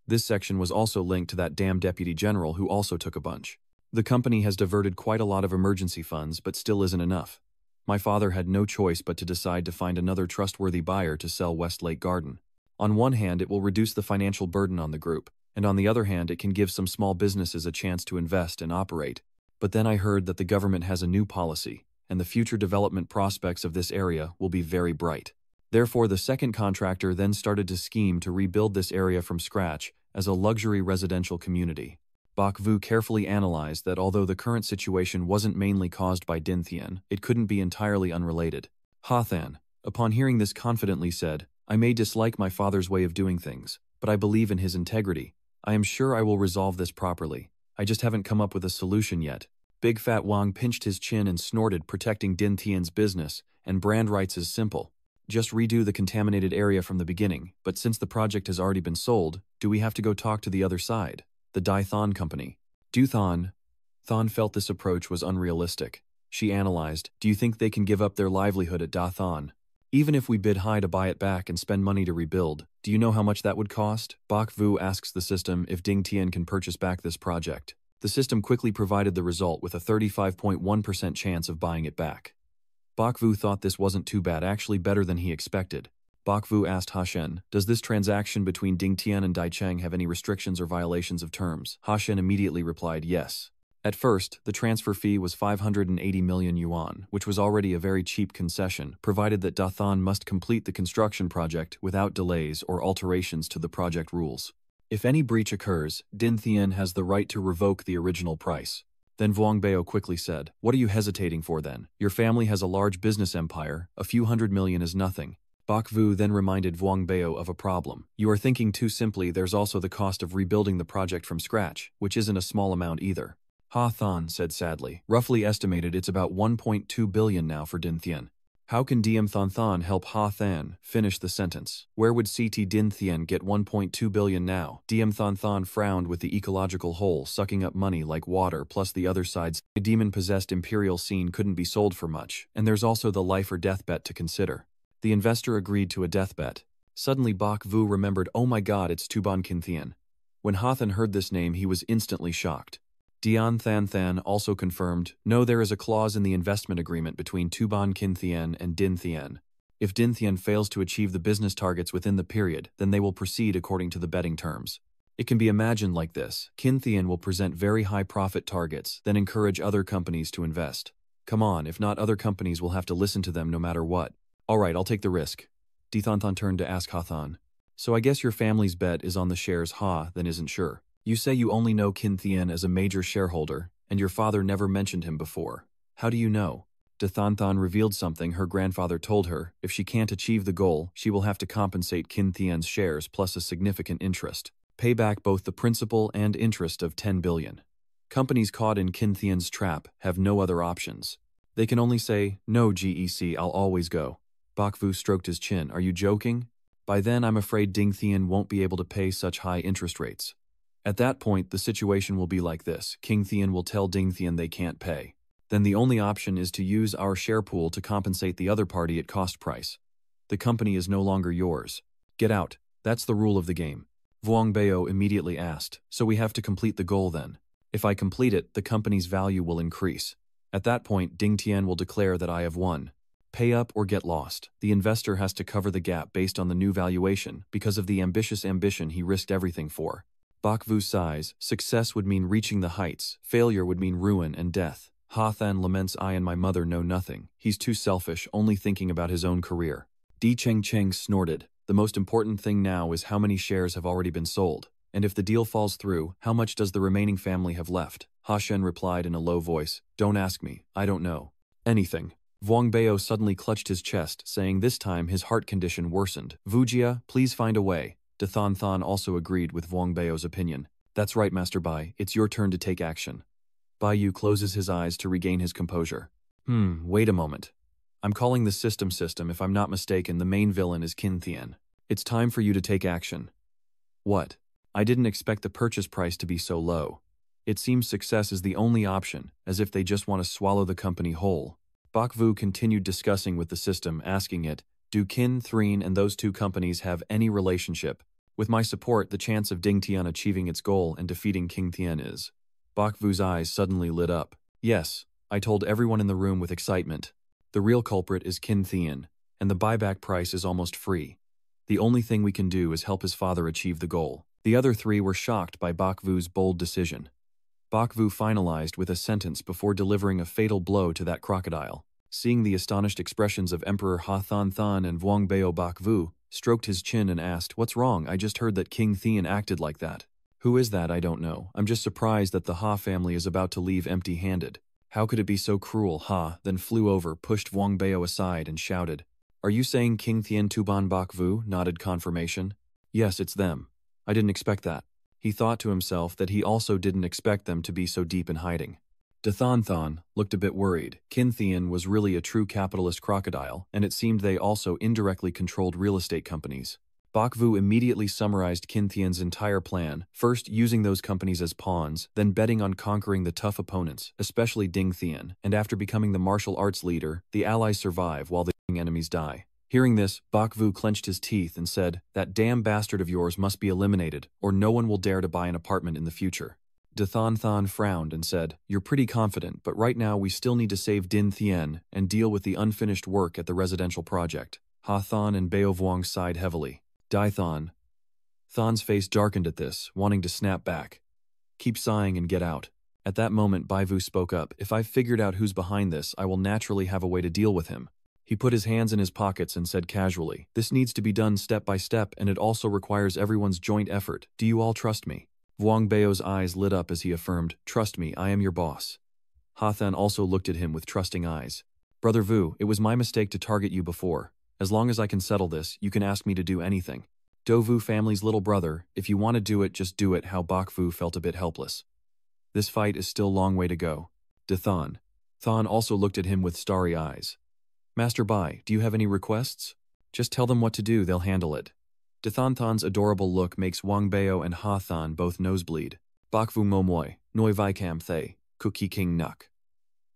This section was also linked to that damn deputy general who also took a bunch. The company has diverted quite a lot of emergency funds, but still isn't enough. My father had no choice but to decide to find another trustworthy buyer to sell Westlake Garden. On one hand, it will reduce the financial burden on the group, and on the other hand, it can give some small businesses a chance to invest and operate. But then I heard that the government has a new policy, and the future development prospects of this area will be very bright. Therefore, the second contractor then started to scheme to rebuild this area from scratch as a luxury residential community. Bak Vu carefully analyzed that although the current situation wasn't mainly caused by Din Thien, it couldn't be entirely unrelated. Ha Than, upon hearing this, confidently said, "I may dislike my father's way of doing things, but I believe in his integrity. I am sure I will resolve this properly. I just haven't come up with a solution yet." Big Fat Wang pinched his chin and snorted, protecting Din Thien's business, and brand rights is simple. Just redo the contaminated area from the beginning, but since the project has already been sold, do we have to go talk to the other side? The Dai Thon company. Than felt this approach was unrealistic. She analyzed, "Do you think they can give up their livelihood at Da Thon? Even if we bid high to buy it back and spend money to rebuild, do you know how much that would cost?" Bak Vu asks the system if Ding Tian can purchase back this project. The system quickly provided the result with a 35.1% chance of buying it back. Bak Vu thought this wasn't too bad, actually better than he expected. Bak Vu asked Ha Shen, "Does this transaction between Ding Tian and Dai Cheng have any restrictions or violations of terms?" Ha Shen immediately replied yes. At first, the transfer fee was 580 million yuan, which was already a very cheap concession, provided that Dathan must complete the construction project without delays or alterations to the project rules. If any breach occurs, Din Thien has the right to revoke the original price. Then Vuong Bao quickly said, "What are you hesitating for then? Your family has a large business empire, a few hundred million is nothing. Bok Vu then reminded Vuong Bao of a problem. You are thinking too simply. There's also the cost of rebuilding the project from scratch, which isn't a small amount either. Ha Than said sadly. Roughly estimated it's about 1.2 billion now for Din Thien. How can Diem Than Than help Ha Than finish the sentence? Where would CT Din Thien get 1.2 billion now? Diem Than Than frowned with the ecological hole sucking up money like water, plus the other side's the demon-possessed imperial scene couldn't be sold for much, and there's also the life or death bet to consider. The investor agreed to a death bet. Suddenly Bok Vu remembered, oh my god, it's Tuban Kin Thien. When Ha Than heard this name, he was instantly shocked. Dian Than Than also confirmed, no, there is a clause in the investment agreement between Tuban Kin Thien and Din Thien. If Din Thien fails to achieve the business targets within the period, then they will proceed according to the betting terms. It can be imagined like this. Kin Thien will present very high profit targets, then encourage other companies to invest. Come on, if not, other companies will have to listen to them no matter what. Alright, I'll take the risk. Di Than Than turned to ask Ha Than. So I guess your family's bet is on the shares Ha then isn't sure. You say you only know Kin Thien as a major shareholder, and your father never mentioned him before. How do you know? Di Than Than revealed something her grandfather told her. If she can't achieve the goal, she will have to compensate Kin Thien's shares plus a significant interest. Pay back both the principal and interest of 10 billion. Companies caught in Kin Thien's trap have no other options. They can only say, no GEC, I'll always go. Bok Vu stroked his chin. Are you joking? By then I'm afraid Ding Thien won't be able to pay such high interest rates. At that point, the situation will be like this. King Thien will tell Ding Thien they can't pay. Then the only option is to use our share pool to compensate the other party at cost price. The company is no longer yours. Get out. That's the rule of the game. Vuong Bao immediately asked, so we have to complete the goal then. If I complete it, the company's value will increase. At that point, Ding Thien will declare that I have won. Pay up or get lost. The investor has to cover the gap based on the new valuation because of the ambitious ambition he risked everything for. Bok Vu sighs. Success would mean reaching the heights. Failure would mean ruin and death. Ha Than laments, I and my mother know nothing. He's too selfish, only thinking about his own career. Di Cheng Cheng snorted. The most important thing now is how many shares have already been sold. And if the deal falls through, how much does the remaining family have left? Ha Shen replied in a low voice. Don't ask me. I don't know. Anything. Vuong Bao suddenly clutched his chest, saying this time his heart condition worsened. Vujia, please find a way. Di Than Than also agreed with Vuong Bao's opinion. That's right, Master Bai, it's your turn to take action. Bai Yu closes his eyes to regain his composure. Wait a moment. I'm calling the system. If I'm not mistaken, the main villain is Kin Thien. It's time for you to take action. What? I didn't expect the purchase price to be so low. It seems success is the only option, as if they just want to swallow the company whole. Bok Vu continued discussing with the system, asking it, do Kin Thien and those two companies have any relationship? With my support, the chance of Ding Tian achieving its goal and defeating King Thien is. Bok Vu's eyes suddenly lit up. Yes, I told everyone in the room with excitement. The real culprit is Kin Thien, and the buyback price is almost free. The only thing we can do is help his father achieve the goal. The other three were shocked by Bok Vu's bold decision. Bok Vu finalized with a sentence before delivering a fatal blow to that crocodile. Seeing the astonished expressions of Emperor Ha Than Than and Vuong Bao, Bok Vu stroked his chin and asked, what's wrong? I just heard that King Thien acted like that. Who is that? I don't know. I'm just surprised that the Ha family is about to leave empty-handed. How could it be so cruel? Ha then flew over, pushed Vuong Bao aside and shouted, are you saying King Thien Tuban? Bok Vu nodded confirmation. Yes, it's them. I didn't expect that. He thought to himself that he also didn't expect them to be so deep in hiding. Di Than Than looked a bit worried. Kin Thien was really a true capitalist crocodile, and it seemed they also indirectly controlled real estate companies. Bok Vu immediately summarized Kin Thien's entire plan, first using those companies as pawns, then betting on conquering the tough opponents, especially Ding Thien, and after becoming the martial arts leader, the allies survive while the enemies die. Hearing this, Bok Vu clenched his teeth and said, that damn bastard of yours must be eliminated, or no one will dare to buy an apartment in the future. Di Than Than frowned and said, you're pretty confident, but right now we still need to save Din Thien and deal with the unfinished work at the residential project. Ha Than and Bao Vuong sighed heavily. Di Than. Than's face darkened at this, wanting to snap back. Keep sighing and get out. At that moment Bai Vu spoke up, if I've figured out who's behind this, I will naturally have a way to deal with him. He put his hands in his pockets and said casually, this needs to be done step by step and it also requires everyone's joint effort. Do you all trust me? Vuong Bao's eyes lit up as he affirmed, trust me, I am your boss. Ha Than also looked at him with trusting eyes. Brother Vu, it was my mistake to target you before. As long as I can settle this, you can ask me to do anything. Dovu family's little brother, if you want to do it, just do it. How Bakvu felt a bit helpless. This fight is still a long way to go. Dithan. Thon also looked at him with starry eyes. Master Bai, do you have any requests? Just tell them what to do, they'll handle it. Dithan Than's adorable look makes Wang Bao and Ha Than both nosebleed. Bakvu Momoy, Noi Vikam Thay, Cookie King Nuk.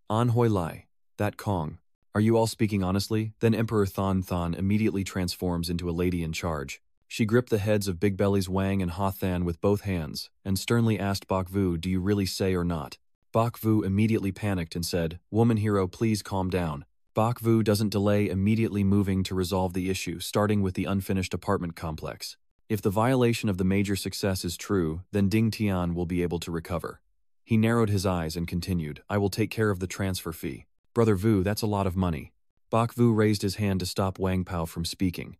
An Hoi Lai, that Kong. Are you all speaking honestly? Then Emperor Than immediately transforms into a lady in charge. She gripped the heads of Big Belly's Wang and Ha Than with both hands, and sternly asked Bakvu, do you really say or not? Bakvu immediately panicked and said, woman hero, please calm down. Bakvu doesn't delay, immediately moving to resolve the issue, starting with the unfinished apartment complex. If the violation of the major success is true, then Ding Tian will be able to recover. He narrowed his eyes and continued, I will take care of the transfer fee. Brother Vu, that's a lot of money. Bakvu raised his hand to stop Wang Pao from speaking.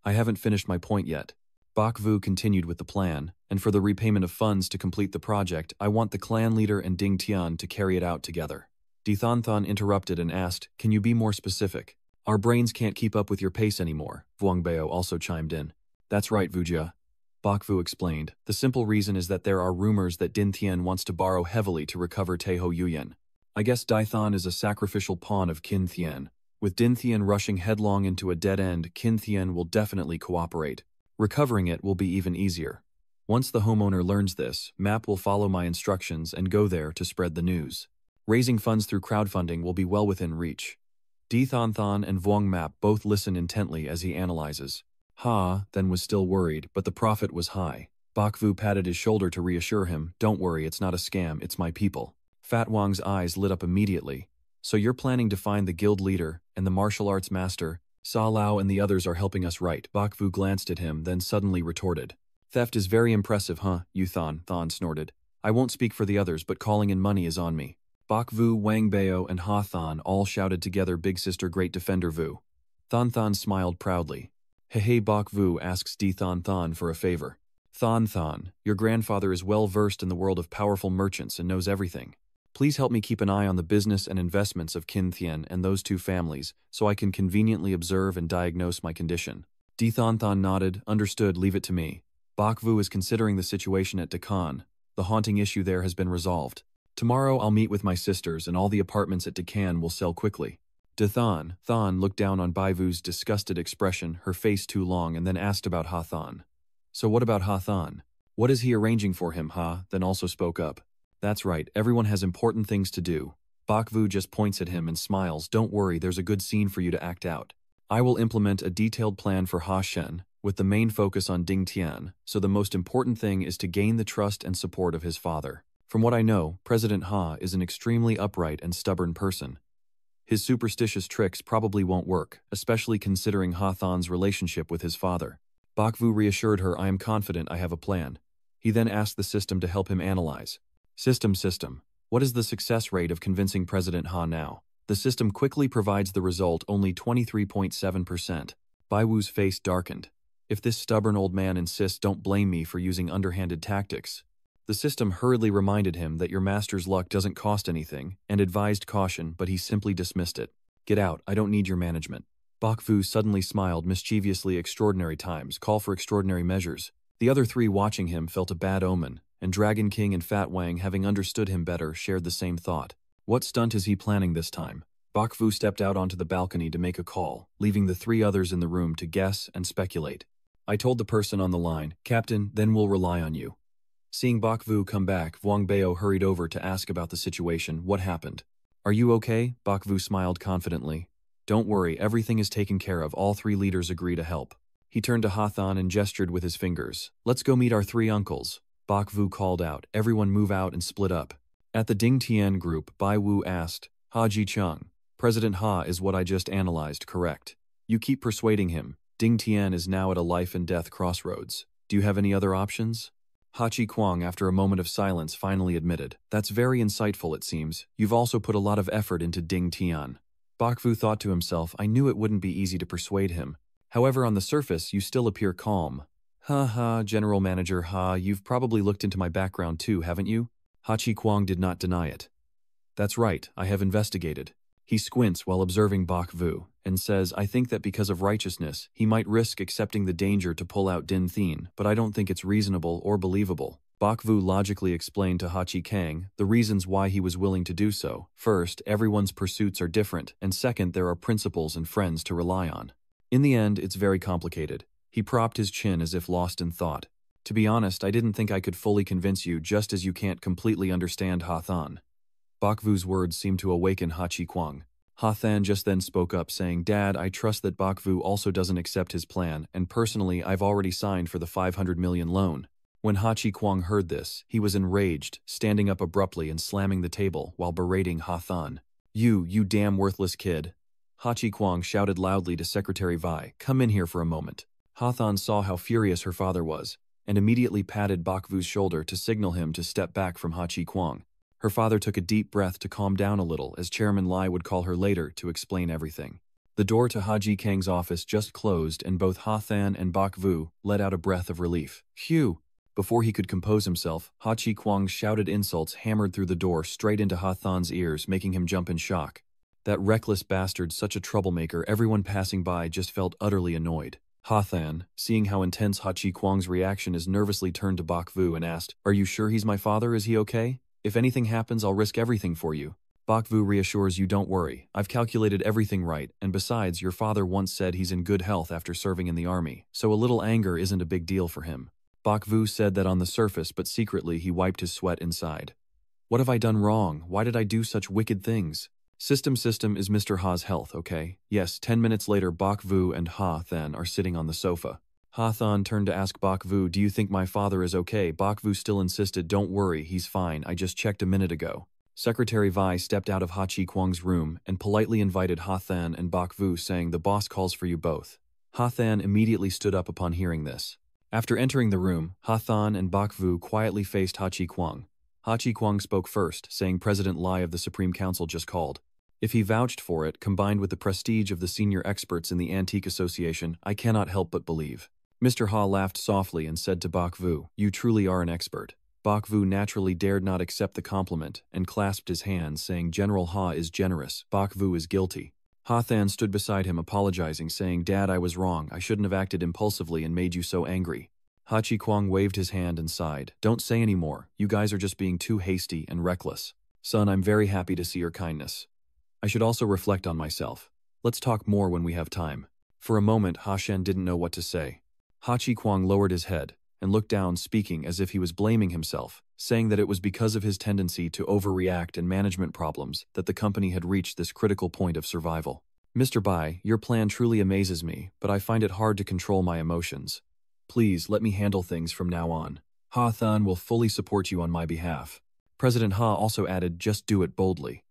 I haven't finished my point yet. Bakvu continued with the plan, and for the repayment of funds to complete the project, I want the clan leader and Ding Tian to carry it out together. Dithan interrupted and asked, can you be more specific? Our brains can't keep up with your pace anymore, Wang Bao also chimed in. That's right, Vujia. Bakvu explained, the simple reason is that there are rumors that Din Tian wants to borrow heavily to recover Taiho Yuyan. I guess Dithan is a sacrificial pawn of Qin Thian. With Din Thian rushing headlong into a dead end, Qin Thian will definitely cooperate. Recovering it will be even easier. Once the homeowner learns this, Map will follow my instructions and go there to spread the news. Raising funds through crowdfunding will be well within reach. Dithan and Vuong Map both listen intently as he analyzes. Ha then was still worried, but the profit was high. Bakvu patted his shoulder to reassure him, don't worry, it's not a scam, it's my people. Fat Wang's eyes lit up immediately. So you're planning to find the guild leader and the martial arts master? Sa Lao and the others are helping us, right? Bakvu glanced at him, then suddenly retorted. Theft is very impressive, huh, you Thon snorted. I won't speak for the others, but calling in money is on me. Bakvu, Wang Bao, and Ha Than all shouted together, big sister, great defender Vu. Than smiled proudly. Hey, Bakvu asks Dithan for a favor. Than, your grandfather is well versed in the world of powerful merchants and knows everything. Please help me keep an eye on the business and investments of Qin Thian and those two families, so I can conveniently observe and diagnose my condition. Dithan nodded, understood, leave it to me. Bakvu is considering the situation at Deccan. The haunting issue there has been resolved. Tomorrow I'll meet with my sisters and all the apartments at Deccan will sell quickly. Dithan looked down on Baivu's disgusted expression, her face too long, and then asked about Ha Than. So what about Ha Than? What is he arranging for him? Ha then also spoke up. That's right, everyone has important things to do. Bakvu just points at him and smiles, don't worry, there's a good scene for you to act out. I will implement a detailed plan for Ha Shen, with the main focus on Ding Tian, so the most important thing is to gain the trust and support of his father. From what I know, President Ha is an extremely upright and stubborn person. His superstitious tricks probably won't work, especially considering Ha Than's relationship with his father. Bakvu reassured her, I am confident I have a plan. He then asked the system to help him analyze. System. What is the success rate of convincing President Ha now? The system quickly provides the result, only 23.7%. Baiwu's face darkened. If this stubborn old man insists, don't blame me for using underhanded tactics. The system hurriedly reminded him that your master's luck doesn't cost anything, and advised caution, but he simply dismissed it. Get out, I don't need your management. Bakvu suddenly smiled mischievously. Extraordinary times call for extraordinary measures. The other three watching him felt a bad omen, and Dragon King and Fat Wang, having understood him better, shared the same thought. What stunt is he planning this time? Bakvu stepped out onto the balcony to make a call, leaving the three others in the room to guess and speculate. I told the person on the line, Captain, then we'll rely on you. Seeing Bakvu come back, Wang Bao hurried over to ask about the situation. What happened? Are you okay? Bakvu smiled confidently. Don't worry, everything is taken care of. All three leaders agree to help. He turned to Ha Than and gestured with his fingers. Let's go meet our three uncles. Bakvu called out, everyone move out and split up. At the Ding Tian group, Bai Wu asked, Ha Ji Chung, President Ha is what I just analyzed, correct? You keep persuading him. Ding Tian is now at a life and death crossroads. Do you have any other options? Ha Chi Kwang, after a moment of silence, finally admitted, that's very insightful it seems. You've also put a lot of effort into Ding Tian. Bakvu thought to himself, I knew it wouldn't be easy to persuade him. However, on the surface, you still appear calm. General Manager Ha, you've probably looked into my background too, haven't you? Ha Chi Kwang did not deny it. That's right, I have investigated. He squints while observing Bakvu. and says, I think that because of righteousness, he might risk accepting the danger to pull out Din Thien, but I don't think it's reasonable or believable. Bakvu logically explained to Hachi Kang the reasons why he was willing to do so. First, everyone's pursuits are different, and second, there are principles and friends to rely on. In the end, it's very complicated. He propped his chin as if lost in thought. To be honest, I didn't think I could fully convince you, just as you can't completely understand Hathan. Bakvu's words seemed to awaken Hachi Kwang. Hathan just then spoke up saying, Dad, I trust that Bakvu also doesn't accept his plan, and personally I've already signed for the 500 million loan. When Hachi Kwang heard this, he was enraged, standing up abruptly and slamming the table while berating Hathan. You damn worthless kid. Hachi Kwang shouted loudly to Secretary Vi, come in here for a moment. Hathan saw how furious her father was, and immediately patted Bakvu's shoulder to signal him to step back from Hachi Kwang. Her father took a deep breath to calm down a little, as Chairman Lai would call her later to explain everything. The door to Haji Kang's office just closed, and both Hathan and Bakvu let out a breath of relief. Phew! Before he could compose himself, Hachi Kwang's shouted insults hammered through the door straight into Hathan's ears, making him jump in shock. That reckless bastard, such a troublemaker, everyone passing by just felt utterly annoyed. Hathan, seeing how intense Hachi Kwang's reaction is, nervously turned to Bakvu and asked, Are you sure he's my father? Is he okay? If anything happens, I'll risk everything for you. Bakvu reassures you, don't worry, I've calculated everything right, and besides, your father once said he's in good health after serving in the army, so a little anger isn't a big deal for him. Bakvu said that on the surface, but secretly he wiped his sweat inside. What have I done wrong? Why did I do such wicked things? System is Mr. Ha's health, okay? Yes, 10 minutes later Bakvu and Hathan are sitting on the sofa. Hathan turned to ask Bakvu, do you think my father is okay? Bakvu still insisted, don't worry, he's fine, I just checked a minute ago. Secretary Vi stepped out of Hachi Kwang's room and politely invited Hathan and Bakvu, saying, the boss calls for you both. Hathan immediately stood up upon hearing this. After entering the room, Hathan and Bakvu quietly faced Hachi Kwang. Hachi Kwang spoke first, saying President Lai of the Supreme Council just called. If he vouched for it, combined with the prestige of the senior experts in the Antique Association, I cannot help but believe. Mr. Ha laughed softly and said to Bakvu, you truly are an expert. Bakvu naturally dared not accept the compliment and clasped his hands, saying, General Ha is generous, Bakvu is guilty. Hathan stood beside him apologizing, saying, Dad, I was wrong, I shouldn't have acted impulsively and made you so angry. Hachi Kwang waved his hand and sighed. Don't say any more, you guys are just being too hasty and reckless. Son, I'm very happy to see your kindness. I should also reflect on myself. Let's talk more when we have time. For a moment, Hashen didn't know what to say. Hachi Kwang lowered his head and looked down, speaking as if he was blaming himself, saying that it was because of his tendency to overreact and management problems that the company had reached this critical point of survival. Mr. Bai, your plan truly amazes me, but I find it hard to control my emotions. Please, let me handle things from now on. Ha-than will fully support you on my behalf. President Ha also added, just do it boldly.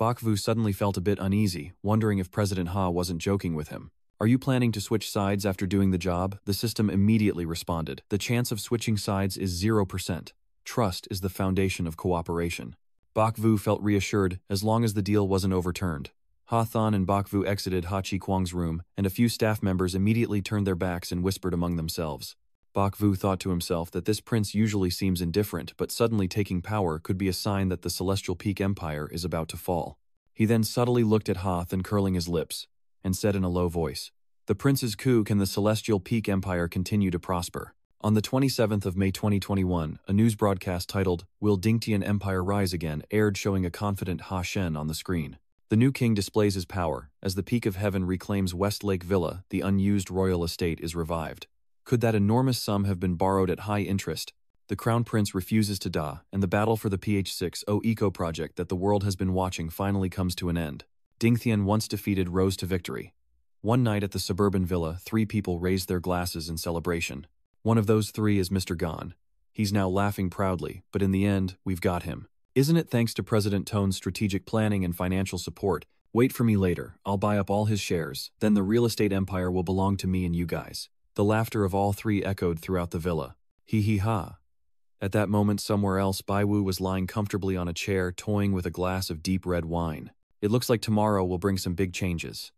Bakvu suddenly felt a bit uneasy, wondering if President Ha wasn't joking with him. Are you planning to switch sides after doing the job? The system immediately responded. The chance of switching sides is 0%. Trust is the foundation of cooperation. Bakvu felt reassured as long as the deal wasn't overturned. Ha-than and Bakvu exited Hachi Kwang's room, and a few staff members immediately turned their backs and whispered among themselves. Bakvu thought to himself that this prince usually seems indifferent, but suddenly taking power could be a sign that the Celestial Peak Empire is about to fall. He then subtly looked at Hathan, curling his lips, and said in a low voice, the prince's coup, can the Celestial Peak Empire continue to prosper? On the 27th of May 2021, a news broadcast titled, Will Dingtian Empire Rise Again, aired, showing a confident Ha Shen on the screen. The new king displays his power, as the Peak of Heaven reclaims Westlake Villa, the unused royal estate is revived. Could that enormous sum have been borrowed at high interest? The Crown Prince refuses to die, and the battle for the PH6O eco project that the world has been watching finally comes to an end. Dingtian, once defeated, rose to victory. One night at the suburban villa, 3 people raised their glasses in celebration. One of those 3 is Mr. Gan. He's now laughing proudly, but in the end, we've got him. Isn't it thanks to President Tone's strategic planning and financial support? Wait for me later, I'll buy up all his shares, then the real estate empire will belong to me and you guys. The laughter of all 3 echoed throughout the villa. Hee hee ha. At that moment, somewhere else, Baiwu was lying comfortably on a chair, toying with a glass of deep red wine. It looks like tomorrow will bring some big changes.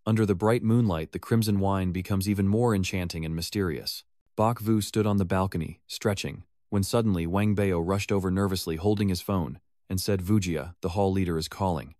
Under the bright moonlight, the crimson wine becomes even more enchanting and mysterious. Bakvu stood on the balcony, stretching, when suddenly Wang Bao rushed over nervously, holding his phone, and said, Vujia, the hall leader is calling.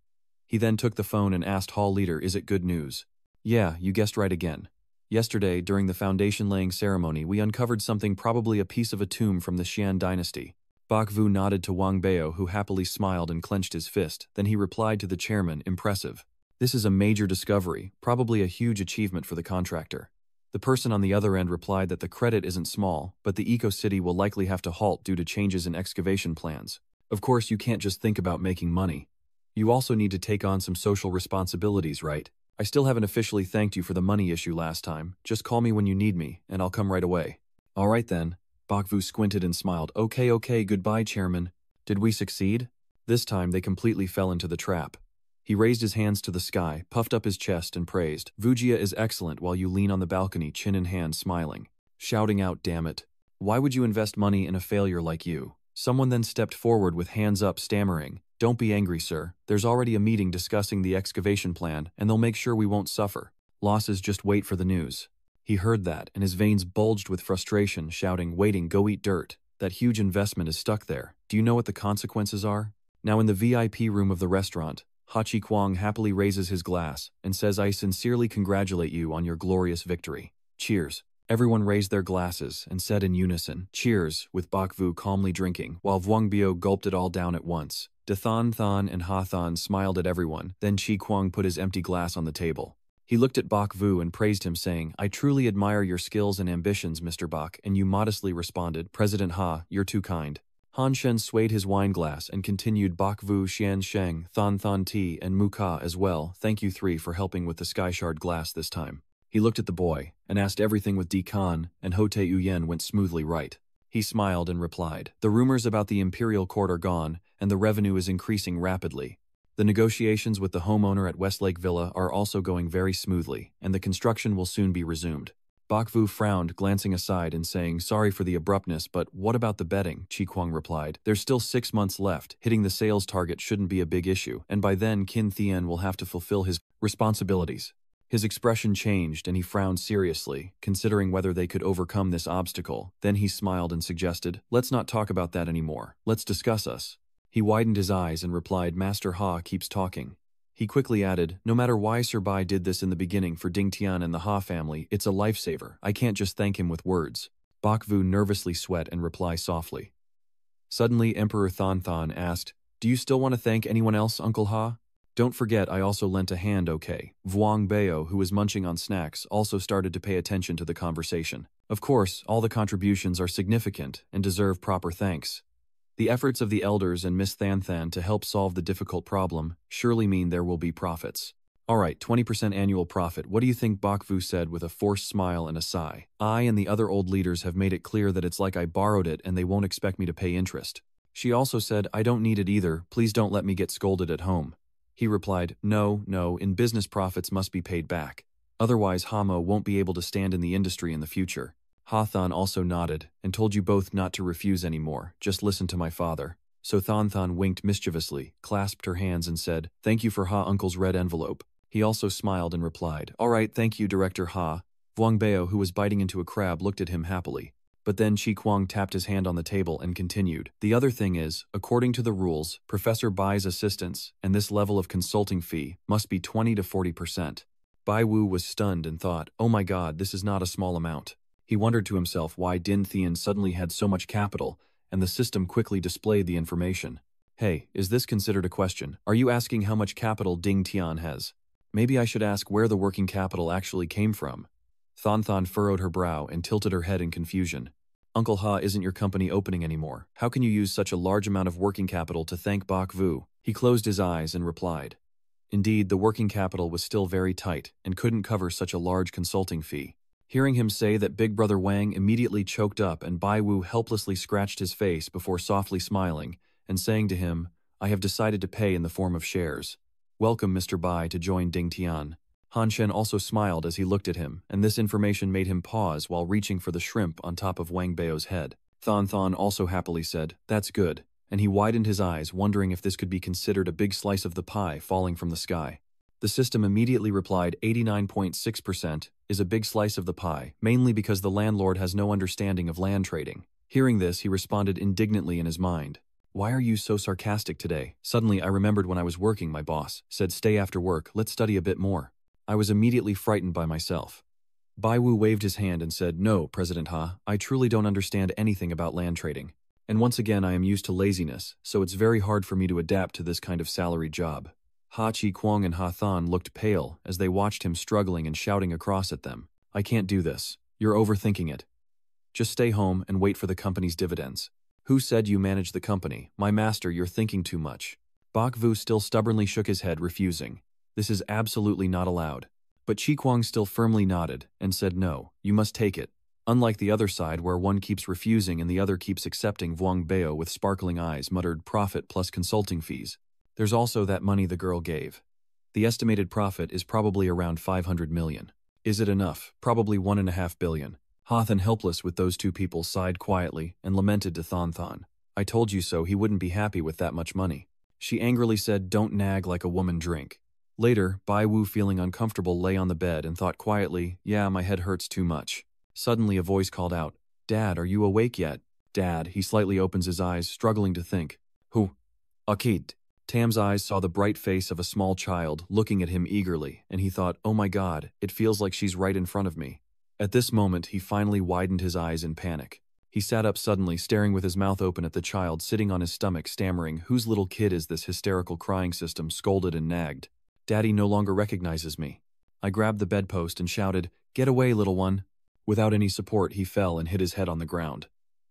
He then took the phone and asked hall leader, is it good news? Yeah, you guessed right again. Yesterday, during the foundation laying ceremony, we uncovered something, probably a piece of a tomb from the Xian dynasty. Bak Vu nodded to Wang Bao, who happily smiled and clenched his fist. Then he replied to the chairman, impressive. This is a major discovery, probably a huge achievement for the contractor. The person on the other end replied that the credit isn't small, but the eco-city will likely have to halt due to changes in excavation plans. Of course, you can't just think about making money. You also need to take on some social responsibilities, right? I still haven't officially thanked you for the money issue last time. Just call me when you need me, and I'll come right away. All right then. Bak Vu squinted and smiled. Okay, goodbye, chairman. Did we succeed? This time they completely fell into the trap. He raised his hands to the sky, puffed up his chest, and praised. Vujia is excellent, while you lean on the balcony, chin in hand, smiling. Shouting out, damn it. Why would you invest money in a failure like you? Someone then stepped forward with hands up, stammering. Don't be angry, sir. There's already a meeting discussing the excavation plan, and they'll make sure we won't suffer. Losses, just wait for the news. He heard that, and his veins bulged with frustration, shouting, waiting, go eat dirt. That huge investment is stuck there. Do you know what the consequences are? Now in the VIP room of the restaurant, Hachi Kwang happily raises his glass and says, I sincerely congratulate you on your glorious victory. Cheers. Everyone raised their glasses and said in unison, cheers, with Bak Vu calmly drinking, while Vuong Bio gulped it all down at once. De Than Than and Ha Than smiled at everyone, then Chi Kwang put his empty glass on the table. He looked at Bak Vu and praised him, saying, I truly admire your skills and ambitions, Mr. Bak, and you modestly responded, President Ha, you're too kind. Han Shen swayed his wine glass and continued, Bak Vu, Xian Sheng, Than Than Ti, and Mu Ka as well. Thank you three for helping with the sky shard glass this time. He looked at the boy and asked everything with Di Kan, and Hote Uyen went smoothly right. He smiled and replied, the rumors about the imperial court are gone, and the revenue is increasing rapidly. The negotiations with the homeowner at Westlake Villa are also going very smoothly, and the construction will soon be resumed. Bak Vu frowned, glancing aside and saying, sorry for the abruptness, but what about the betting? Chi Kwang replied, there's still 6 months left. Hitting the sales target shouldn't be a big issue, and by then Qin Thien will have to fulfill his responsibilities. His expression changed and he frowned seriously, considering whether they could overcome this obstacle. Then he smiled and suggested, let's not talk about that anymore. Let's discuss us. He widened his eyes and replied, Master Ha keeps talking. He quickly added, no matter why Sir Bai did this in the beginning for Ding Tian and the Ha family, it's a lifesaver. I can't just thank him with words. Bak Vu nervously sweat and reply softly. Suddenly, Emperor Than Than asked, do you still want to thank anyone else, Uncle Ha? Don't forget I also lent a hand, okay? Vuong Bao, who was munching on snacks, also started to pay attention to the conversation. Of course, all the contributions are significant and deserve proper thanks. The efforts of the elders and Miss Than Than to help solve the difficult problem surely mean there will be profits. Alright, 20% annual profit. What do you think? Bak Vu said with a forced smile and a sigh. I and the other old leaders have made it clear that it's like I borrowed it and they won't expect me to pay interest. She also said, I don't need it either, please don't let me get scolded at home. He replied, no, in business profits must be paid back. Otherwise Hamo won't be able to stand in the industry in the future. Ha Than also nodded, and told you both not to refuse anymore, just listen to my father. So Than Than winked mischievously, clasped her hands and said, thank you for Ha Uncle's red envelope. He also smiled and replied, all right, thank you, Director Ha. Vuong Bao, who was biting into a crab, looked at him happily. But then Chi Kwang tapped his hand on the table and continued, the other thing is, according to the rules, Professor Bai's assistance, and this level of consulting fee, must be 20 to 40%. Bai Wu was stunned and thought, oh my god, this is not a small amount. He wondered to himself why Din Thien suddenly had so much capital, and the system quickly displayed the information. Hey, is this considered a question? Are you asking how much capital Ding Tian has? Maybe I should ask where the working capital actually came from. Than Than furrowed her brow and tilted her head in confusion. Uncle Ha, isn't your company opening anymore? How can you use such a large amount of working capital to thank Bak Vu? He closed his eyes and replied. Indeed, the working capital was still very tight and couldn't cover such a large consulting fee. Hearing him say that, Big Brother Wang immediately choked up and Bai Wu helplessly scratched his face before softly smiling and saying to him, I have decided to pay in the form of shares. Welcome, Mr. Bai, to join Ding Tian. Han Shen also smiled as he looked at him, and this information made him pause while reaching for the shrimp on top of Wang Bao's head. Than Than also happily said, that's good, and he widened his eyes, wondering if this could be considered a big slice of the pie falling from the sky. The system immediately replied 89.6% is a big slice of the pie, mainly because the landlord has no understanding of land trading. Hearing this, he responded indignantly in his mind. Why are you so sarcastic today? Suddenly I remembered when I was working my boss said stay after work, let's study a bit more. I was immediately frightened by myself. Bai Wu waved his hand and said, no, President Ha, I truly don't understand anything about land trading. And once again I am used to laziness, so it's very hard for me to adapt to this kind of salaried job. Ha Chi Kwang and Ha Than looked pale as they watched him struggling and shouting across at them. I can't do this. You're overthinking it. Just stay home and wait for the company's dividends. Who said you manage the company? My master, you're thinking too much. Bak Vu still stubbornly shook his head, refusing. This is absolutely not allowed. But Chi Kwang still firmly nodded and said no, you must take it. Unlike the other side where one keeps refusing and the other keeps accepting, Vuong Bao with sparkling eyes muttered profit plus consulting fees. There's also that money the girl gave. The estimated profit is probably around 500 million. Is it enough? Probably 1.5 billion. Hothan, helpless with those two people, sighed quietly and lamented to Thon Thon. I told you so, he wouldn't be happy with that much money. She angrily said, don't nag like a woman, drink. Later, Bai Wu, feeling uncomfortable, lay on the bed and thought quietly, yeah, my head hurts too much. Suddenly a voice called out, Dad, are you awake yet? Dad, he slightly opens his eyes, struggling to think. Who? A kid. Tam's eyes saw the bright face of a small child looking at him eagerly, and he thought, oh my God, it feels like she's right in front of me. At this moment, he finally widened his eyes in panic. He sat up suddenly, staring with his mouth open at the child sitting on his stomach, stammering, whose little kid is this? Hysterical crying system scolded and nagged. Daddy no longer recognizes me. I grabbed the bedpost and shouted, get away, little one. Without any support, he fell and hit his head on the ground.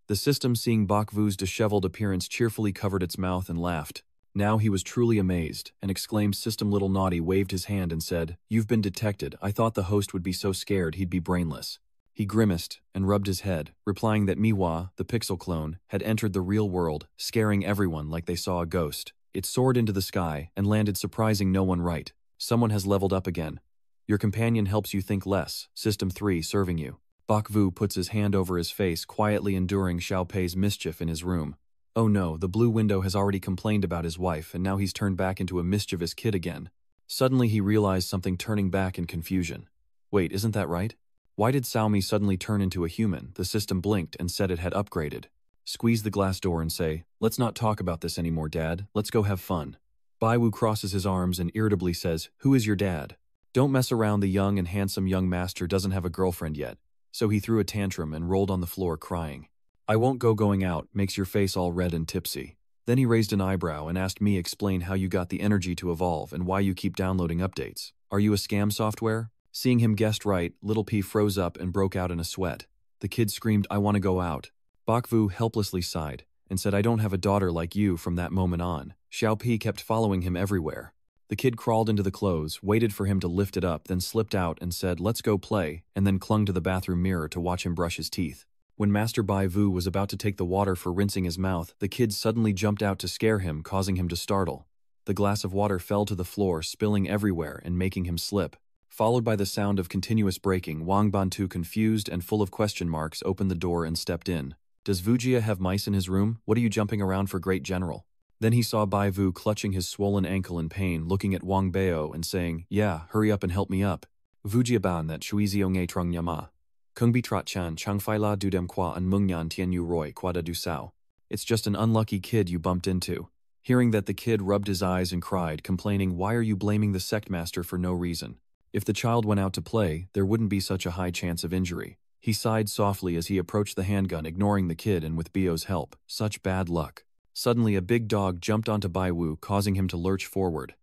The system, seeing Bak Vu's disheveled appearance, cheerfully covered its mouth and laughed. Now he was truly amazed, and exclaimed, System Little Naughty waved his hand and said, you've been detected. I thought the host would be so scared he'd be brainless. He grimaced and rubbed his head, replying that Manhwa, the pixel clone, had entered the real world, scaring everyone like they saw a ghost. It soared into the sky and landed, surprising no one right. Someone has leveled up again. Your companion helps you think less. System 3 serving you. Bak Vu puts his hand over his face, quietly enduring Xiao Pei's mischief in his room. Oh no, the blue window has already complained about his wife and now he's turned back into a mischievous kid again. Suddenly he realized something, turning back in confusion. Wait, isn't that right? Why did Xiaomi suddenly turn into a human? The system blinked and said it had upgraded. Squeeze the glass door and say, let's not talk about this anymore, Dad. Let's go have fun. Bai Wu crosses his arms and irritably says, who is your dad? Don't mess around, the young and handsome young master doesn't have a girlfriend yet. So he threw a tantrum and rolled on the floor crying. I won't go, going out makes your face all red and tipsy. Then he raised an eyebrow and asked me, explain how you got the energy to evolve and why you keep downloading updates. Are you a scam software? Seeing him guessed right, Little P froze up and broke out in a sweat. The kid screamed, I want to go out. Bak Vu helplessly sighed and said, I don't have a daughter like you. From that moment on, Xiao Pi kept following him everywhere. The kid crawled into the clothes, waited for him to lift it up, then slipped out and said, let's go play, and then clung to the bathroom mirror to watch him brush his teeth. When Master Bai Vu was about to take the water for rinsing his mouth, the kid suddenly jumped out to scare him, causing him to startle. The glass of water fell to the floor, spilling everywhere and making him slip. Followed by the sound of continuous breaking, Wang Bantu, confused and full of question marks, opened the door and stepped in. Does Vujia have mice in his room? What are you jumping around for, Great General? Then he saw Bai Vu clutching his swollen ankle in pain, looking at Wang Bao and saying, yeah, hurry up and help me up. Vujia ban that shuizio nge trung nyama. Kung bi trot chan chung fai la dudem qua and mungyan tien yu roi qua da du sao. It's just an unlucky kid you bumped into. Hearing that, the kid rubbed his eyes and cried, complaining, why are you blaming the sect master for no reason? If the child went out to play, there wouldn't be such a high chance of injury. He sighed softly as he approached the handgun, ignoring the kid, and with Bio's help. Such bad luck. Suddenly a big dog jumped onto Bai Wu, causing him to lurch forward.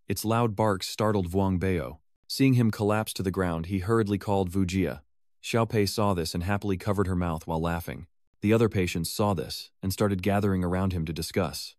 Its loud barks startled Vuong Bao. Seeing him collapse to the ground, he hurriedly called Vujia. Xiao Pei saw this and happily covered her mouth while laughing. The other patients saw this and started gathering around him to discuss.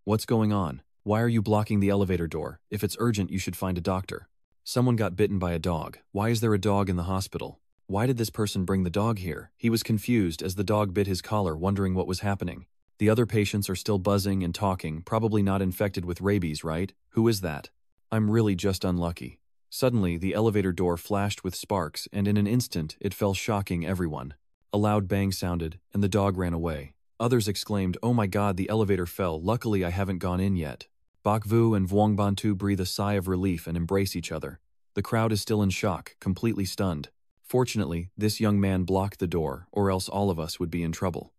What's going on? Why are you blocking the elevator door? If it's urgent, you should find a doctor. Someone got bitten by a dog. Why is there a dog in the hospital? Why did this person bring the dog here? He was confused as the dog bit his collar, wondering what was happening. The other patients are still buzzing and talking, probably not infected with rabies, right? Who is that? I'm really just unlucky. Suddenly, the elevator door flashed with sparks, and in an instant, it fell, shocking everyone. A loud bang sounded, and the dog ran away. Others exclaimed, oh my God, the elevator fell. Luckily, I haven't gone in yet. Bak Vu and Vuong Bantu breathe a sigh of relief and embrace each other. The crowd is still in shock, completely stunned. Fortunately, this young man blocked the door, or else all of us would be in trouble.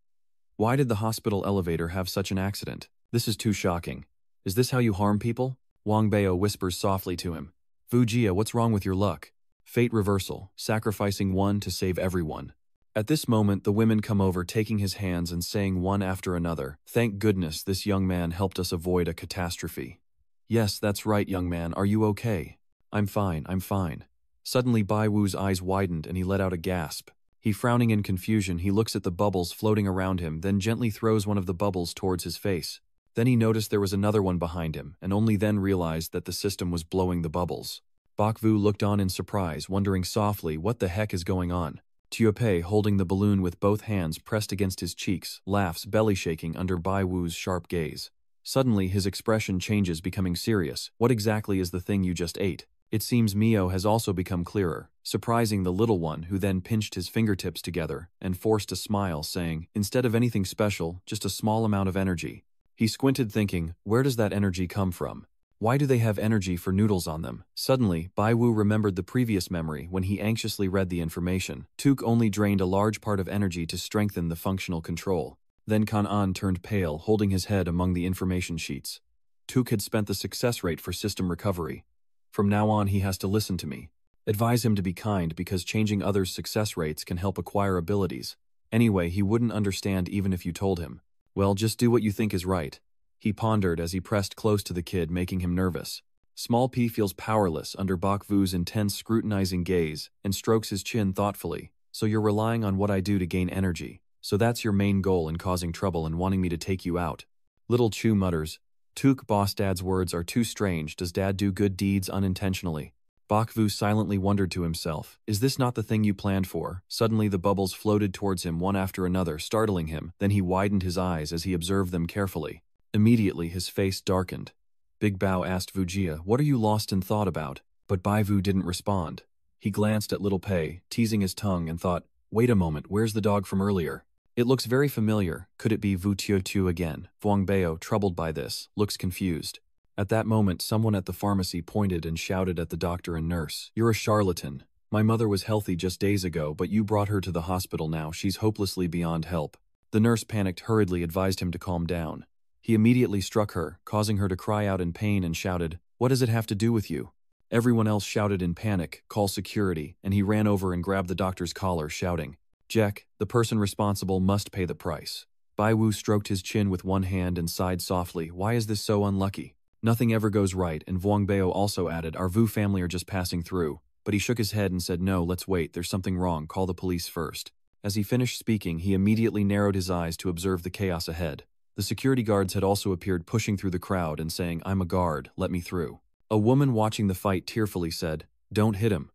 Why did the hospital elevator have such an accident? This is too shocking. Is this how you harm people? Wang Bao whispers softly to him. Vujia, what's wrong with your luck? Fate reversal, sacrificing one to save everyone. At this moment, the women come over, taking his hands and saying one after another, "Thank goodness this young man helped us avoid a catastrophe." Yes, that's right, young man, are you okay? I'm fine, I'm fine. Suddenly Bai Wu's eyes widened and he let out a gasp. He frowning in confusion, he looks at the bubbles floating around him, then gently throws one of the bubbles towards his face. Then he noticed there was another one behind him, and only then realized that the system was blowing the bubbles. Bak Vu looked on in surprise, wondering softly what the heck is going on. Tuopei, holding the balloon with both hands pressed against his cheeks, laughs, belly shaking under Bai Wu's sharp gaze. Suddenly, his expression changes, becoming serious. What exactly is the thing you just ate? It seems Mio has also become clearer, surprising the little one, who then pinched his fingertips together and forced a smile, saying, instead of anything special, just a small amount of energy. He squinted, thinking, where does that energy come from? Why do they have energy for noodles on them? Suddenly, Bai Wu remembered the previous memory when he anxiously read the information. Tuk only drained a large part of energy to strengthen the functional control. Then Kan'an turned pale, holding his head among the information sheets. Tuk had spent the success rate for system recovery. From now on he has to listen to me. Advise him to be kind because changing others' success rates can help acquire abilities. Anyway, he wouldn't understand even if you told him. Well, just do what you think is right. He pondered as he pressed close to the kid, making him nervous. Small P feels powerless under Bak Vu's intense scrutinizing gaze and strokes his chin thoughtfully. So you're relying on what I do to gain energy. So that's your main goal in causing trouble and wanting me to take you out. Little Chu mutters. Tuk, boss, dad's words are too strange. Does dad do good deeds unintentionally? Bak Vu silently wondered to himself, is this not the thing you planned for? Suddenly the bubbles floated towards him one after another, startling him. Then he widened his eyes as he observed them carefully. Immediately his face darkened. Big Bao asked Vujia, what are you lost in thought about? But Bai Vu didn't respond. He glanced at little Pei, teasing his tongue, and thought, wait a moment, where's the dog from earlier? It looks very familiar. Could it be Vu Tio Tu again? Vuong Bao, troubled by this, looks confused. At that moment, someone at the pharmacy pointed and shouted at the doctor and nurse, you're a charlatan. My mother was healthy just days ago, but you brought her to the hospital now. She's hopelessly beyond help. The nurse panicked, hurriedly advised him to calm down. He immediately struck her, causing her to cry out in pain and shouted, what does it have to do with you? Everyone else shouted in panic, call security, and he ran over and grabbed the doctor's collar, shouting, Jack, the person responsible must pay the price. Bai Wu stroked his chin with one hand and sighed softly, why is this so unlucky? Nothing ever goes right, and Vuong Bao also added, our Vu family are just passing through. But he shook his head and said, no, let's wait, there's something wrong, call the police first. As he finished speaking, he immediately narrowed his eyes to observe the chaos ahead. The security guards had also appeared, pushing through the crowd and saying, I'm a guard, let me through. A woman watching the fight tearfully said, don't hit him.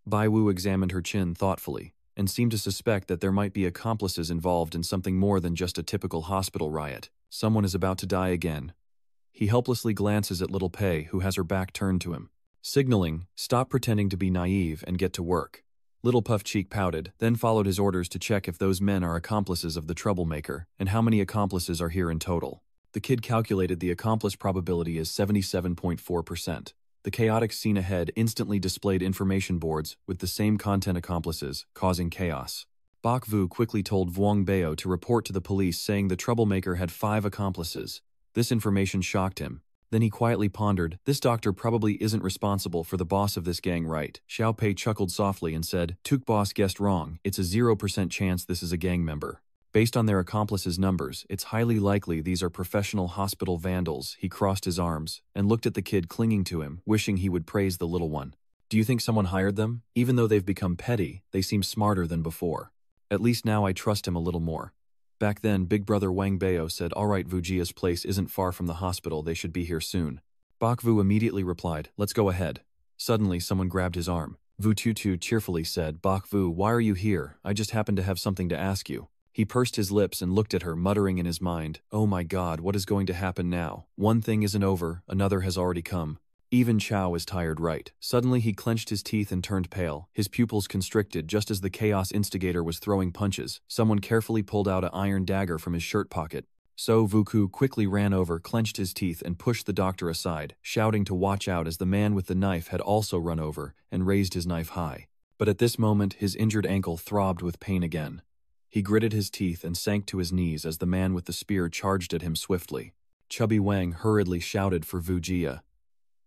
Bai Wu examined her chin thoughtfully and seemed to suspect that there might be accomplices involved in something more than just a typical hospital riot. Someone is about to die again. He helplessly glances at little Pei, who has her back turned to him, signaling, stop pretending to be naive and get to work. Little Puff Cheek pouted, then followed his orders to check if those men are accomplices of the troublemaker, and how many accomplices are here in total. The kid calculated the accomplice probability is 77.4%. The chaotic scene ahead instantly displayed information boards with the same content accomplices, causing chaos. Bak Vu quickly told Vuong Bao to report to the police, saying the troublemaker had 5 accomplices. This information shocked him. Then he quietly pondered, this doctor probably isn't responsible for the boss of this gang, right? Xiao Pei chuckled softly and said, Tuk boss guessed wrong, it's a 0% chance this is a gang member. Based on their accomplices' numbers, it's highly likely these are professional hospital vandals. He crossed his arms and looked at the kid clinging to him, wishing he would praise the little one. Do you think someone hired them? Even though they've become petty, they seem smarter than before. At least now I trust him a little more. Back then, Big Brother Wang Bao said, alright, Vujia's place isn't far from the hospital, they should be here soon. Bak Vu immediately replied, let's go ahead. Suddenly, someone grabbed his arm. Vu Tutu cheerfully said, Bak Vu, why are you here? I just happen to have something to ask you. He pursed his lips and looked at her, muttering in his mind, oh my god, what is going to happen now? One thing isn't over, another has already come. Even Chao is tired, right? Suddenly he clenched his teeth and turned pale. His pupils constricted just as the chaos instigator was throwing punches. Someone carefully pulled out an iron dagger from his shirt pocket. So Vuku quickly ran over, clenched his teeth, and pushed the doctor aside, shouting to watch out as the man with the knife had also run over and raised his knife high. But at this moment, his injured ankle throbbed with pain again. He gritted his teeth and sank to his knees as the man with the spear charged at him swiftly. Chubby Wang hurriedly shouted for Wu Jia.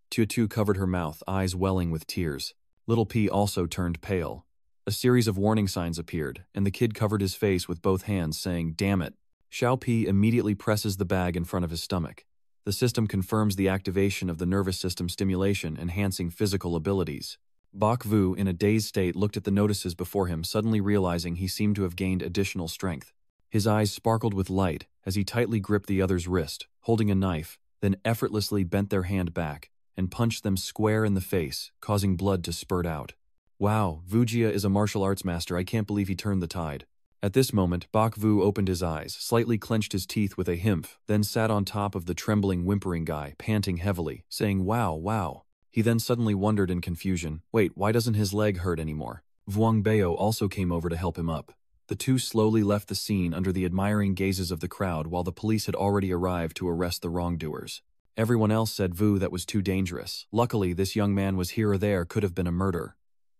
Tutu covered her mouth, eyes welling with tears. Little P also turned pale. A series of warning signs appeared, and the kid covered his face with both hands, saying, "Damn it." Xiao Pi immediately presses the bag in front of his stomach. The system confirms the activation of the nervous system stimulation, enhancing physical abilities. Bok Vu, in a dazed state, looked at the notices before him, suddenly realizing he seemed to have gained additional strength. His eyes sparkled with light as he tightly gripped the other's wrist, holding a knife, then effortlessly bent their hand back and punched them square in the face, causing blood to spurt out. Wow, Wu Jia is a martial arts master. I can't believe he turned the tide. At this moment, Bok Vu opened his eyes, slightly clenched his teeth with a himph, then sat on top of the trembling, whimpering guy, panting heavily, saying, "Wow, wow." He then suddenly wondered in confusion, wait, why doesn't his leg hurt anymore? Vuong Bao also came over to help him up. The two slowly left the scene under the admiring gazes of the crowd while the police had already arrived to arrest the wrongdoers. Everyone else said Vu that was too dangerous. Luckily, this young man was here or there, could have been a murder.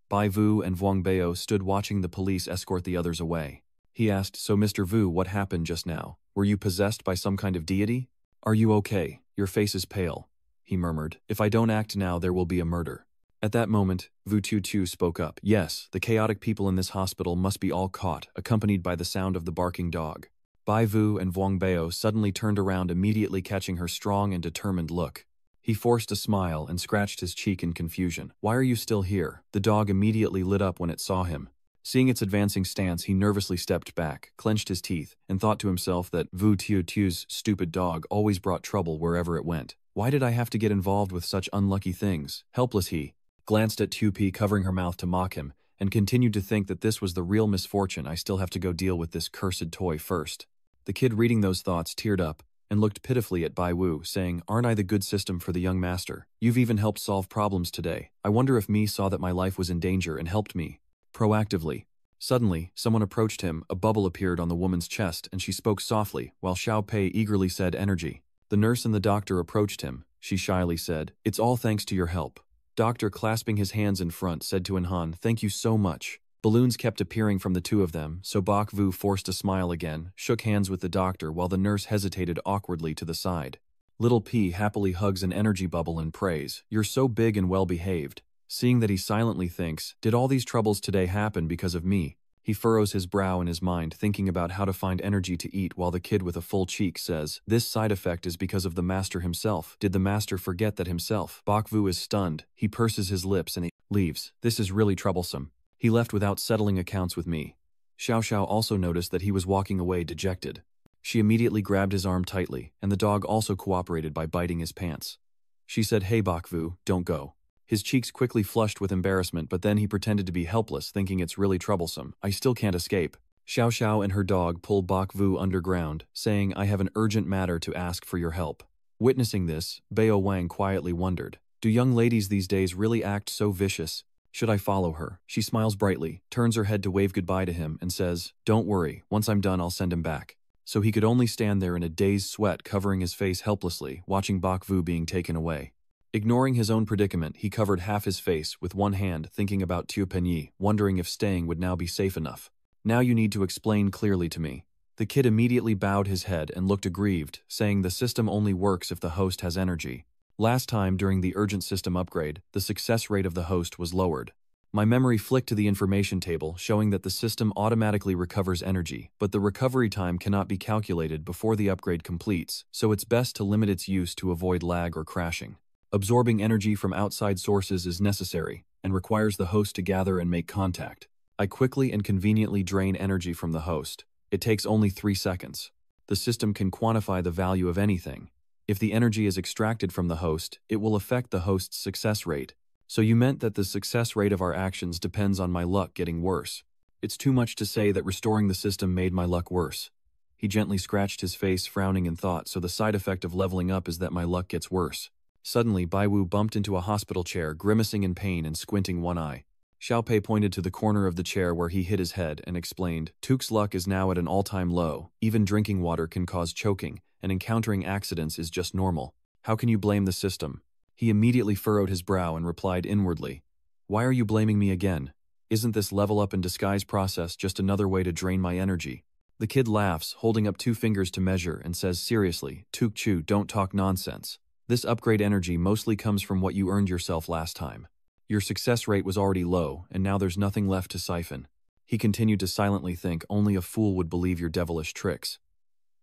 Bai Vu and Vuong Bao stood watching the police escort the others away. He asked, "So Mr. Vu, what happened just now? Were you possessed by some kind of deity? Are you okay? Your face is pale," he murmured. "If I don't act now, there will be a murder." At that moment, Vu Tu spoke up. "Yes, the chaotic people in this hospital must be all caught," accompanied by the sound of the barking dog. Bai Vu and Vuong Bao suddenly turned around, immediately catching her strong and determined look. He forced a smile and scratched his cheek in confusion. "Why are you still here?" The dog immediately lit up when it saw him. Seeing its advancing stance, he nervously stepped back, clenched his teeth, and thought to himself that Vu Tu's stupid dog always brought trouble wherever it went. Why did I have to get involved with such unlucky things? Helpless he glanced at Tupi, covering her mouth to mock him, and continued to think that this was the real misfortune. I still have to go deal with this cursed toy first. The kid, reading those thoughts, teared up and looked pitifully at Bai Wu, saying, "Aren't I the good system for the young master? You've even helped solve problems today. I wonder if Mi saw that my life was in danger and helped me proactively." Suddenly, someone approached him, a bubble appeared on the woman's chest, and she spoke softly, while Xiao Pei eagerly said, "Energy." The nurse and the doctor approached him. She shyly said, "It's all thanks to your help." Doctor, clasping his hands in front, said to Enhan, "Thank you so much." Balloons kept appearing from the two of them, so Bok Vu forced a smile again, shook hands with the doctor while the nurse hesitated awkwardly to the side. Little P happily hugs an energy bubble and prays, "You're so big and well-behaved." Seeing that he silently thinks, "Did all these troubles today happen because of me?" He furrows his brow in his mind, thinking about how to find energy to eat, while the kid with a full cheek says, "This side effect is because of the master himself. Did the master forget that himself?" Bok Vu is stunned. He purses his lips and he leaves. This is really troublesome. He left without settling accounts with me. Xiao Xiao also noticed that he was walking away dejected. She immediately grabbed his arm tightly, and the dog also cooperated by biting his pants. She said, "Hey Bok Vu, don't go." His cheeks quickly flushed with embarrassment, but then he pretended to be helpless, thinking it's really troublesome. "I still can't escape." Xiao Xiao and her dog pulled Bok Vu underground, saying, "I have an urgent matter to ask for your help." Witnessing this, Bao Wang quietly wondered, do young ladies these days really act so vicious? Should I follow her? She smiles brightly, turns her head to wave goodbye to him, and says, "Don't worry, once I'm done I'll send him back." So he could only stand there in a dazed sweat, covering his face helplessly, watching Bok Vu being taken away. Ignoring his own predicament, he covered half his face with one hand, thinking about Tiu Penyi, wondering if staying would now be safe enough. "Now you need to explain clearly to me." The kid immediately bowed his head and looked aggrieved, saying the system only works if the host has energy. Last time, during the urgent system upgrade, the success rate of the host was lowered. My memory flicked to the information table, showing that the system automatically recovers energy, but the recovery time cannot be calculated before the upgrade completes, so it's best to limit its use to avoid lag or crashing. Absorbing energy from outside sources is necessary, and requires the host to gather and make contact. I quickly and conveniently drain energy from the host. It takes only 3 seconds. The system can quantify the value of anything. If the energy is extracted from the host, it will affect the host's success rate. So you meant that the success rate of our actions depends on my luck getting worse. It's too much to say that restoring the system made my luck worse. He gently scratched his face, frowning in thought, so the side effect of leveling up is that my luck gets worse. Suddenly, Bai Wu bumped into a hospital chair, grimacing in pain and squinting one eye. Xiao Pei pointed to the corner of the chair where he hit his head and explained, "Tuk's luck is now at an all-time low. Even drinking water can cause choking, and encountering accidents is just normal. How can you blame the system?" He immediately furrowed his brow and replied inwardly, "Why are you blaming me again? Isn't this level up and disguise process just another way to drain my energy? The kid laughs, holding up 2 fingers to measure, and says seriously, Tukchu, don't talk nonsense. This upgrade energy mostly comes from what you earned yourself last time. Your success rate was already low, and now there's nothing left to siphon. He continued to silently think only a fool would believe your devilish tricks.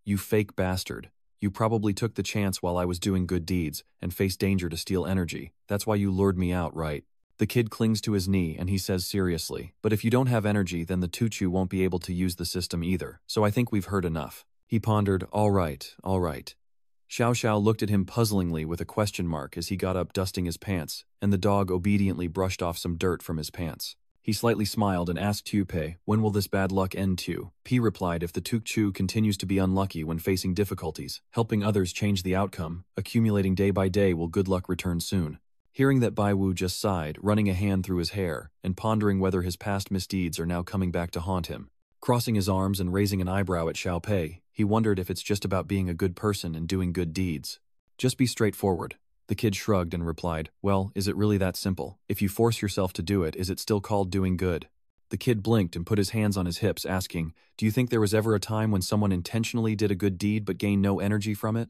You fake bastard. You probably took the chance while I was doing good deeds and faced danger to steal energy. That's why you lured me out, right? The kid clings to his knee and he says seriously, but if you don't have energy then the Tuchu won't be able to use the system either, so I think we've heard enough. He pondered, all right. Xiao Xiao looked at him puzzlingly with a question mark as he got up dusting his pants, and the dog obediently brushed off some dirt from his pants. He slightly smiled and asked Tu Pei, when will this bad luck end to? P replied, if the Tukchu continues to be unlucky when facing difficulties, helping others change the outcome, accumulating day by day will good luck return soon. Hearing that, Bai Wu just sighed, running a hand through his hair, and pondering whether his past misdeeds are now coming back to haunt him. Crossing his arms and raising an eyebrow at Xiao Pei, he wondered if it's just about being a good person and doing good deeds. Just be straightforward. The kid shrugged and replied, well, is it really that simple? If you force yourself to do it, is it still called doing good? The kid blinked and put his hands on his hips, asking, do you think there was ever a time when someone intentionally did a good deed but gained no energy from it?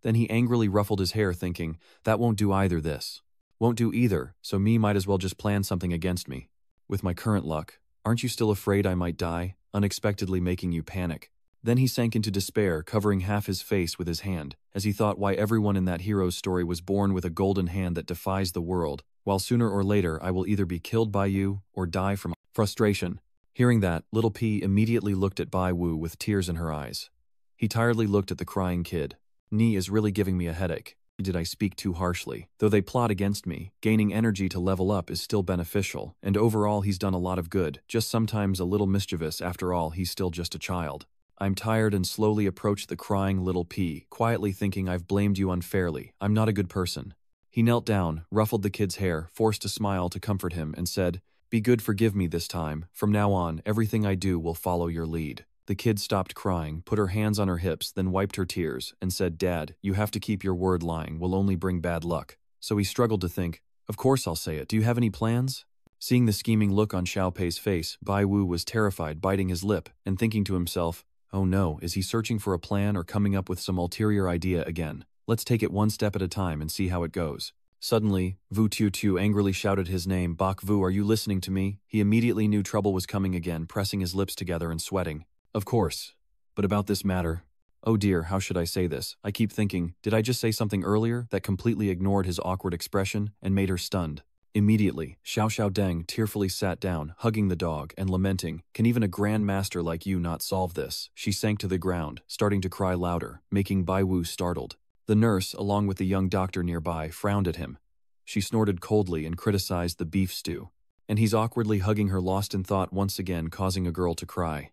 Then he angrily ruffled his hair, thinking, that won't do either this. Won't do either, so me might as well just plan something against me. With my current luck, aren't you still afraid I might die, unexpectedly making you panic? Then he sank into despair, covering half his face with his hand, as he thought why everyone in that hero's story was born with a golden hand that defies the world, while sooner or later I will either be killed by you or die from frustration. Hearing that, little P immediately looked at Bai Wu with tears in her eyes. He tiredly looked at the crying kid. Ni is really giving me a headache. Did I speak too harshly? Though they plot against me, gaining energy to level up is still beneficial, and overall he's done a lot of good, just sometimes a little mischievous. After all, he's still just a child. I'm tired and slowly approached the crying little P, quietly thinking I've blamed you unfairly. I'm not a good person. He knelt down, ruffled the kid's hair, forced a smile to comfort him, and said, be good, forgive me this time. From now on, everything I do will follow your lead. The kid stopped crying, put her hands on her hips, then wiped her tears, and said, Dad, you have to keep your word. Lying will only bring bad luck. So he struggled to think, of course I'll say it. Do you have any plans? Seeing the scheming look on Xiao Pei's face, Bai Wu was terrified, biting his lip, and thinking to himself, oh no, is he searching for a plan or coming up with some ulterior idea again? Let's take it one step at a time and see how it goes. Suddenly, Vu Tiu angrily shouted his name. Bak Vu, are you listening to me? He immediately knew trouble was coming again, pressing his lips together and sweating. Of course. But about this matter. Oh dear, how should I say this? I keep thinking, did I just say something earlier that completely ignored his awkward expression and made her stunned? Immediately, Xiao Xiao Deng tearfully sat down, hugging the dog and lamenting, can even a grand master like you not solve this? She sank to the ground, starting to cry louder, making Bai Wu startled. The nurse, along with the young doctor nearby, frowned at him. She snorted coldly and criticized the beef stew. And he's awkwardly hugging her, lost in thought, once again causing a girl to cry.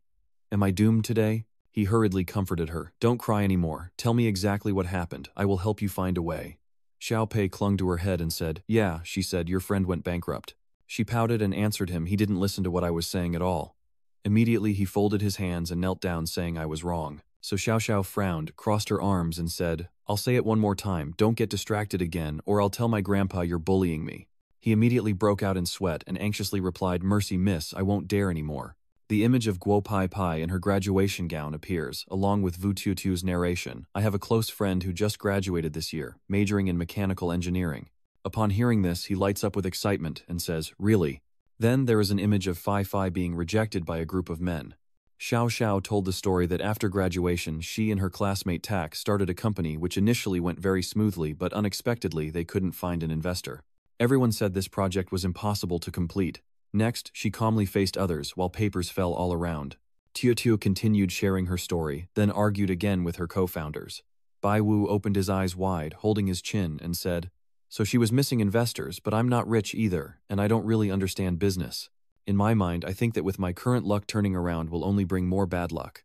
Am I doomed today? He hurriedly comforted her. Don't cry anymore. Tell me exactly what happened. I will help you find a way. Xiao Pei clung to her head and said, yeah, she said, your friend went bankrupt. She pouted and answered him he didn't listen to what I was saying at all. Immediately he folded his hands and knelt down, saying I was wrong. So Xiao Xiao frowned, crossed her arms and said, I'll say it one more time, don't get distracted again, or I'll tell my grandpa you're bullying me. He immediately broke out in sweat and anxiously replied, mercy miss, I won't dare anymore. The image of Guo Pai Pai in her graduation gown appears, along with Vu Tutu's narration. I have a close friend who just graduated this year, majoring in mechanical engineering. Upon hearing this, he lights up with excitement and says, really? Then there is an image of Fai Fai being rejected by a group of men. Xiao Xiao told the story that after graduation, she and her classmate Tak started a company which initially went very smoothly, but unexpectedly they couldn't find an investor. Everyone said this project was impossible to complete. Next, she calmly faced others while papers fell all around. Tiu continued sharing her story, then argued again with her co-founders. Bai Wu opened his eyes wide, holding his chin, and said, so she was missing investors, but I'm not rich either, and I don't really understand business. In my mind, I think that with my current luck turning around will only bring more bad luck.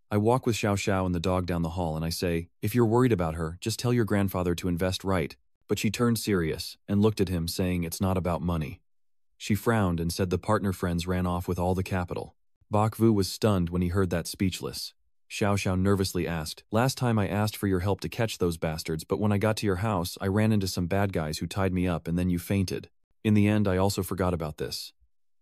I walk with Xiao Xiao and the dog down the hall and I say, if you're worried about her, just tell your grandfather to invest right. But she turned serious and looked at him, saying it's not about money. She frowned and said the partner friends ran off with all the capital. Bak Vu was stunned when he heard that, speechless. Xiao Xiao nervously asked, last time I asked for your help to catch those bastards, but when I got to your house, I ran into some bad guys who tied me up and then you fainted. In the end, I also forgot about this.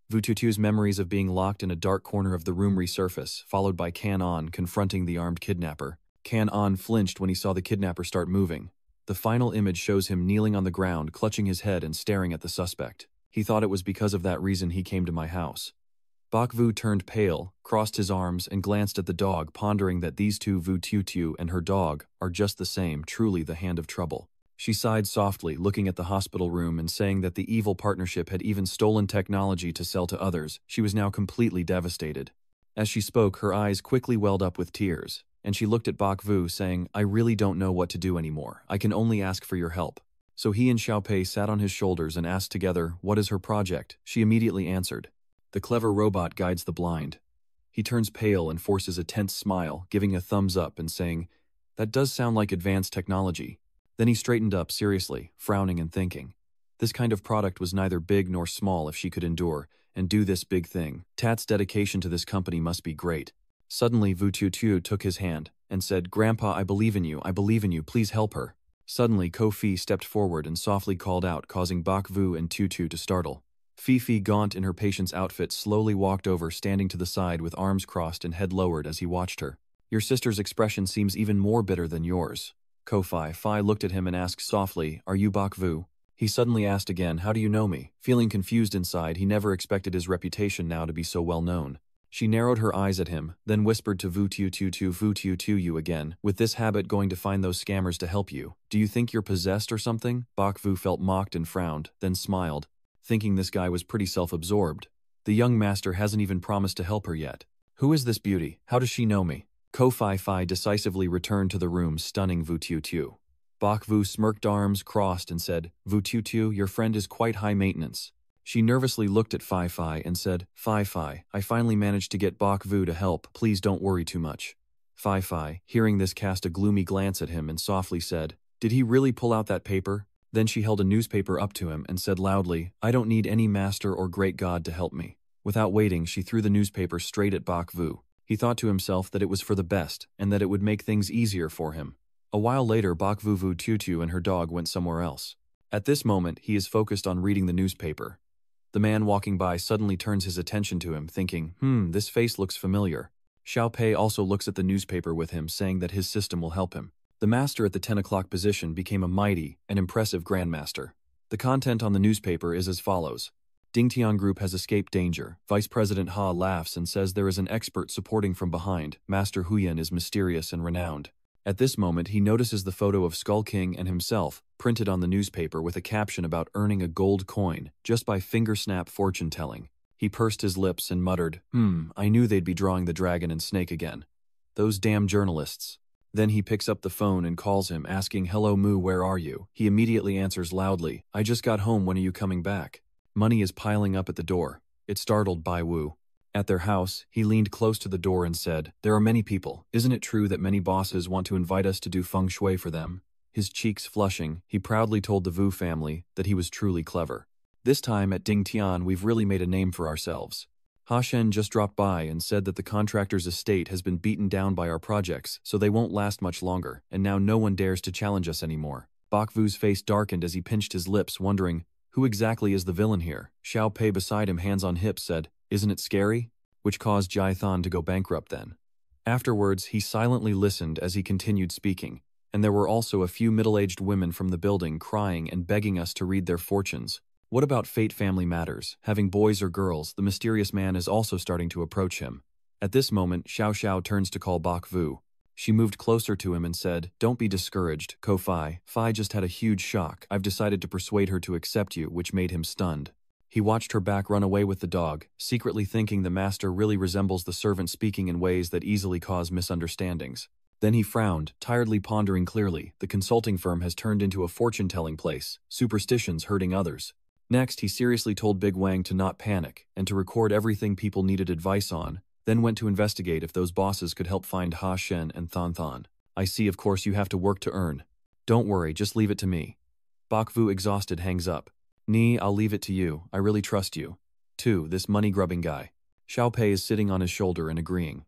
Vututu's memories of being locked in a dark corner of the room resurface, followed by Kan-on confronting the armed kidnapper. Kan-on flinched when he saw the kidnapper start moving. The final image shows him kneeling on the ground, clutching his head and staring at the suspect. He thought it was because of that reason he came to my house. Bakvu turned pale, crossed his arms, and glanced at the dog, pondering that these two, Vututu and her dog, are just the same, truly the hand of trouble. She sighed softly, looking at the hospital room and saying that the evil partnership had even stolen technology to sell to others. She was now completely devastated. As she spoke, her eyes quickly welled up with tears, and she looked at Bakvu, saying, "I really don't know what to do anymore. I can only ask for your help." So he and Xiaopei sat on his shoulders and asked together, "What is her project?" She immediately answered, "The clever robot guides the blind." He turns pale and forces a tense smile, giving a thumbs up and saying, "That does sound like advanced technology." Then he straightened up seriously, frowning and thinking. This kind of product was neither big nor small if she could endure and do this big thing. Tat's dedication to this company must be great. Suddenly, Vututu took his hand and said, "Grandpa, I believe in you, please help her." Suddenly, Kofi stepped forward and softly called out, causing Bakvu and Tutu to startle. Fifi, gaunt in her patient's outfit, slowly walked over, standing to the side with arms crossed and head lowered as he watched her. "Your sister's expression seems even more bitter than yours." Fi looked at him and asked softly, "Are you Bakvu?" He suddenly asked again, "How do you know me?" Feeling confused inside, he never expected his reputation now to be so well known. She narrowed her eyes at him, then whispered to Vututu you again, "With this habit going to find those scammers to help you. Do you think you're possessed or something?" Bakvu felt mocked and frowned, then smiled, thinking this guy was pretty self-absorbed. The young master hasn't even promised to help her yet. Who is this beauty? How does she know me? Fi decisively returned to the room, stunning Vututu. Bakvu smirked, arms crossed, and said, "Vututu, your friend is quite high maintenance." She nervously looked at Fi and said, "Fi, I finally managed to get Bakvu to help, please don't worry too much." Fi, hearing this, cast a gloomy glance at him and softly said, "Did he really pull out that paper?" Then she held a newspaper up to him and said loudly, "I don't need any master or great god to help me." Without waiting, she threw the newspaper straight at Bakvu. He thought to himself that it was for the best, and that it would make things easier for him. A while later, Bakvu Vututu and her dog went somewhere else. At this moment, he is focused on reading the newspaper. The man walking by suddenly turns his attention to him, thinking, this face looks familiar. Xiaopei also looks at the newspaper with him, saying that his system will help him. The master at the 10 o'clock position became a mighty and impressive grandmaster. The content on the newspaper is as follows. Dingtian Group has escaped danger. Vice President Ha laughs and says there is an expert supporting from behind. Master Huyan is mysterious and renowned. At this moment, he notices the photo of Skull King and himself, printed on the newspaper with a caption about earning a gold coin, just by finger-snap fortune-telling. He pursed his lips and muttered, I knew they'd be drawing the dragon and snake again. Those damn journalists. Then he picks up the phone and calls him, asking, "Hello Moo, where are you?" He immediately answers loudly, "I just got home, when are you coming back?" Money is piling up at the door. It startled Bai Wu. At their house, he leaned close to the door and said, "There are many people. Isn't it true that many bosses want to invite us to do feng shui for them?" His cheeks flushing, he proudly told the Wu family that he was truly clever. "This time at Dingtian, we've really made a name for ourselves. Ha Shen just dropped by and said that the contractor's estate has been beaten down by our projects, so they won't last much longer, and now no one dares to challenge us anymore." Bakvu's face darkened as he pinched his lips, wondering, who exactly is the villain here? Xiao Pei beside him, hands on hips, said, "Isn't it scary?" Which caused Jai Than to go bankrupt then. Afterwards, he silently listened as he continued speaking, and there were also a few middle-aged women from the building crying and begging us to read their fortunes. What about fate family matters? Having boys or girls, the mysterious man is also starting to approach him. At this moment, Xiao Xiao turns to call Bakvu. She moved closer to him and said, "Don't be discouraged, Ko-Fi. Fi just had a huge shock. I've decided to persuade her to accept you," which made him stunned. He watched her back run away with the dog, secretly thinking the master really resembles the servant, speaking in ways that easily cause misunderstandings. Then he frowned, tiredly pondering clearly. The consulting firm has turned into a fortune-telling place, superstitions hurting others. Next, he seriously told Big Wang to not panic and to record everything people needed advice on, then went to investigate if those bosses could help find Ha Shen and Than Than. "I see, of course you have to work to earn. Don't worry, just leave it to me." Bakvu, exhausted, hangs up. "Ni, I'll leave it to you. I really trust you." 2. This money-grubbing guy. Xiao Pei is sitting on his shoulder and agreeing.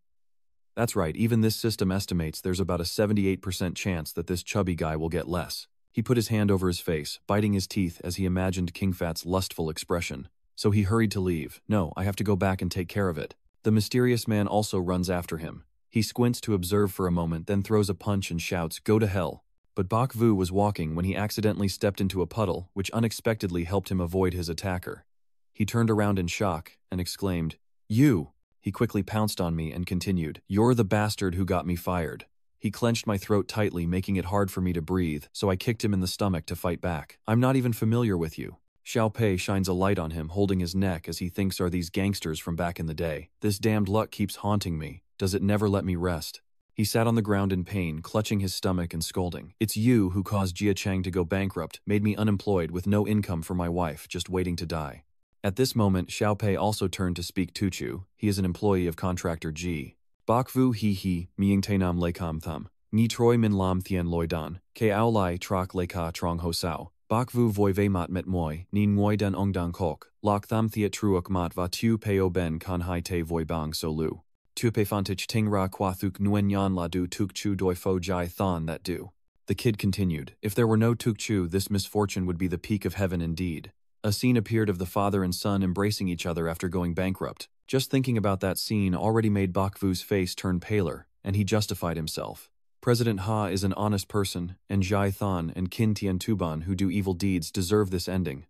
"That's right, even this system estimates there's about a 78% chance that this chubby guy will get less." He put his hand over his face, biting his teeth as he imagined King Fat's lustful expression. so he hurried to leave. No, I have to go back and take care of it. The mysterious man also runs after him. He squints to observe for a moment, then throws a punch and shouts, "Go to hell." But Bok Vu was walking when he accidentally stepped into a puddle, which unexpectedly helped him avoid his attacker. He turned around in shock and exclaimed, "You!" He quickly pounced on me and continued, "You're the bastard who got me fired." He clenched my throat tightly, making it hard for me to breathe, so I kicked him in the stomach to fight back. "I'm not even familiar with you." Xiao Pei shines a light on him, holding his neck as he thinks are these gangsters from back in the day. This damned luck keeps haunting me. Does it never let me rest? He sat on the ground in pain, clutching his stomach and scolding. "It's you who caused Jia Cheng to go bankrupt, made me unemployed with no income for my wife, just waiting to die." At this moment, Xiao Pei also turned to speak Tuchu. He is an employee of contractor G. "Bok Vu he, miing tenam lekam thum. Ni troi min lam thien loidan, ke ao lai trak leka trong ho sao. Bok Vu voi ve mat met moi, nin moi den ong dan kok, lok tham thiet truok mat va tu peo ben kan hai te voi bang so lu. Tu pe fantich ting ra qua thuk nuen yan la du tuk chu doi fo jai thon that do." The kid continued, "If there were no tuk chu, this misfortune would be the peak of heaven indeed." A scene appeared of the father and son embracing each other after going bankrupt. Just thinking about that scene already made Bok Vu's face turn paler, and he justified himself. President Ha is an honest person, and Jai Than and Qin Tian Tuban who do evil deeds deserve this ending.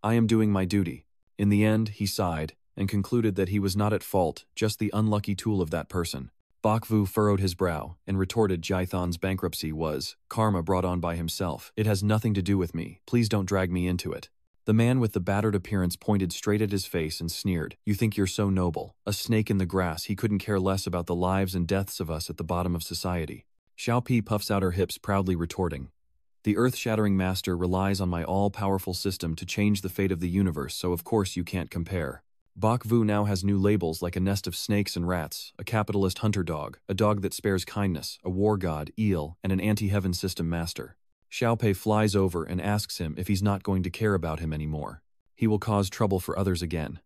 I am doing my duty. In the end, he sighed, and concluded that he was not at fault, just the unlucky tool of that person. Bok Vu furrowed his brow, and retorted Jai Than's bankruptcy was karma brought on by himself. "It has nothing to do with me. Please don't drag me into it." The man with the battered appearance pointed straight at his face and sneered, "You think you're so noble. A snake in the grass, he couldn't care less about the lives and deaths of us at the bottom of society." Xiao Pi puffs out her hips, proudly retorting, "The earth-shattering master relies on my all-powerful system to change the fate of the universe, so of course you can't compare." Bok Vu now has new labels like a nest of snakes and rats, a capitalist hunter dog, a dog that spares kindness, a war god, eel, and an anti-heaven system master. Xiao Pei flies over and asks him if he's not going to care about him anymore. He will cause trouble for others again.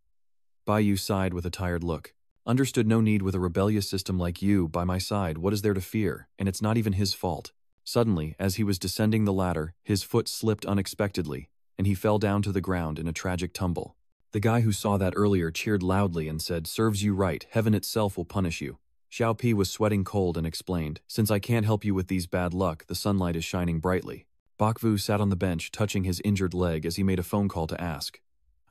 Bai Yu sighed with a tired look. "Understood, no need with a rebellious system like you by my side. What is there to fear? And it's not even his fault." Suddenly, as he was descending the ladder, his foot slipped unexpectedly, and he fell down to the ground in a tragic tumble. The guy who saw that earlier cheered loudly and said, "Serves you right, heaven itself will punish you." Xiao Pi was sweating cold and explained, "Since I can't help you with these bad luck, the sunlight is shining brightly." Bok Vu sat on the bench, touching his injured leg as he made a phone call to ask,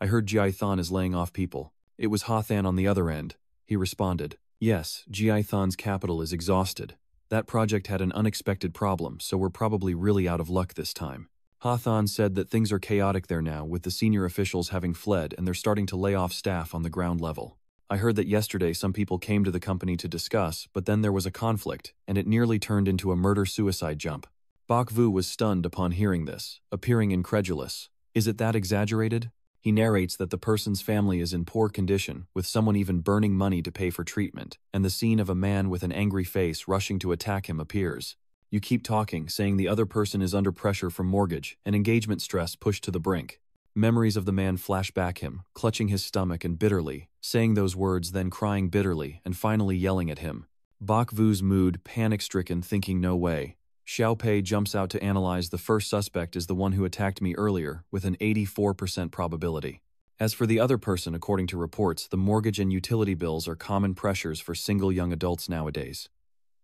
"I heard Jia Than is laying off people. It was Ha Than on the other end." He responded, "Yes, Jia Than's capital is exhausted. That project had an unexpected problem, so we're probably really out of luck this time." Ha Than said that things are chaotic there now, with the senior officials having fled and they're starting to lay off staff on the ground level. "I heard that yesterday some people came to the company to discuss, but then there was a conflict, and it nearly turned into a murder-suicide jump." Bok Vu was stunned upon hearing this, appearing incredulous. "Is it that exaggerated?" He narrates that the person's family is in poor condition, with someone even burning money to pay for treatment, and the scene of a man with an angry face rushing to attack him appears. You keep talking, saying the other person is under pressure from mortgage and engagement stress pushed to the brink. Memories of the man flash back him, clutching his stomach and bitterly, saying those words, then crying bitterly, and finally yelling at him. Bok Vu's mood, panic-stricken, thinking no way. Xiao Pei jumps out to analyze the first suspect is the one who attacked me earlier, with an 84% probability. As for the other person, according to reports, the mortgage and utility bills are common pressures for single young adults nowadays.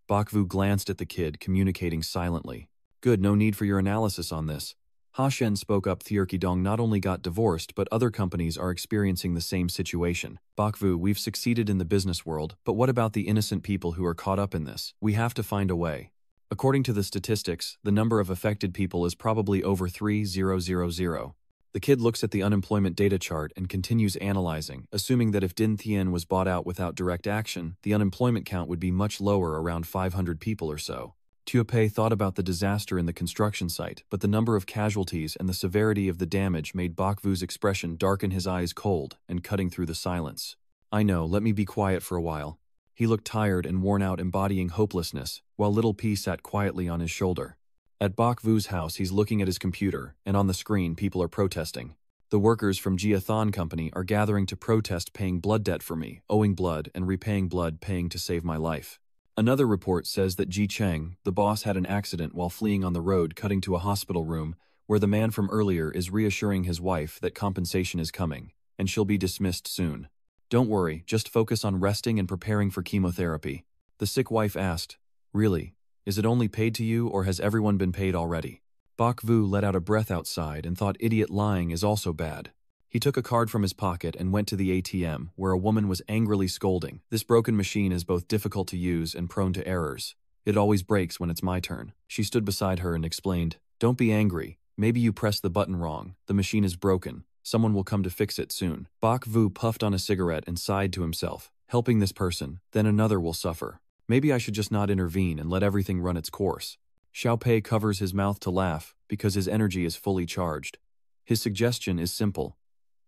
Bok Vu glanced at the kid, communicating silently. "Good, no need for your analysis on this." Ha Shen spoke up. Thierki Dong not only got divorced, but other companies are experiencing the same situation. "Bok Vu, we've succeeded in the business world, but what about the innocent people who are caught up in this? We have to find a way." According to the statistics, the number of affected people is probably over 3,000. The kid looks at the unemployment data chart and continues analyzing, assuming that if Din Thien was bought out without direct action, the unemployment count would be much lower, around 500 people or so. Tue Pei thought about the disaster in the construction site, but the number of casualties and the severity of the damage made Bok Vu's expression darken, his eyes cold and cutting through the silence. "I know, let me be quiet for a while." He looked tired and worn out, embodying hopelessness, while Little P sat quietly on his shoulder. At Bok Vu's house, he's looking at his computer, and on the screen, people are protesting. The workers from Jia Than Company are gathering to protest paying blood debt for me, owing blood and repaying blood, paying to save my life. Another report says that Ji Cheng, the boss, had an accident while fleeing on the road, cutting to a hospital room, where the man from earlier is reassuring his wife that compensation is coming. and she'll be dismissed soon. Don't worry, just focus on resting and preparing for chemotherapy. The sick wife asked, Really? Is it only paid to you or has everyone been paid already? Bok Vu let out a breath outside and thought idiot lying is also bad. He took a card from his pocket and went to the ATM, where a woman was angrily scolding. This broken machine is both difficult to use and prone to errors. It always breaks when it's my turn. She stood beside her and explained, Don't be angry. Maybe you pressed the button wrong. The machine is broken. Someone will come to fix it soon. Bok Vu puffed on a cigarette and sighed to himself. Helping this person, then another will suffer. Maybe I should just not intervene and let everything run its course. Xiao Pei covers his mouth to laugh because his energy is fully charged. His suggestion is simple.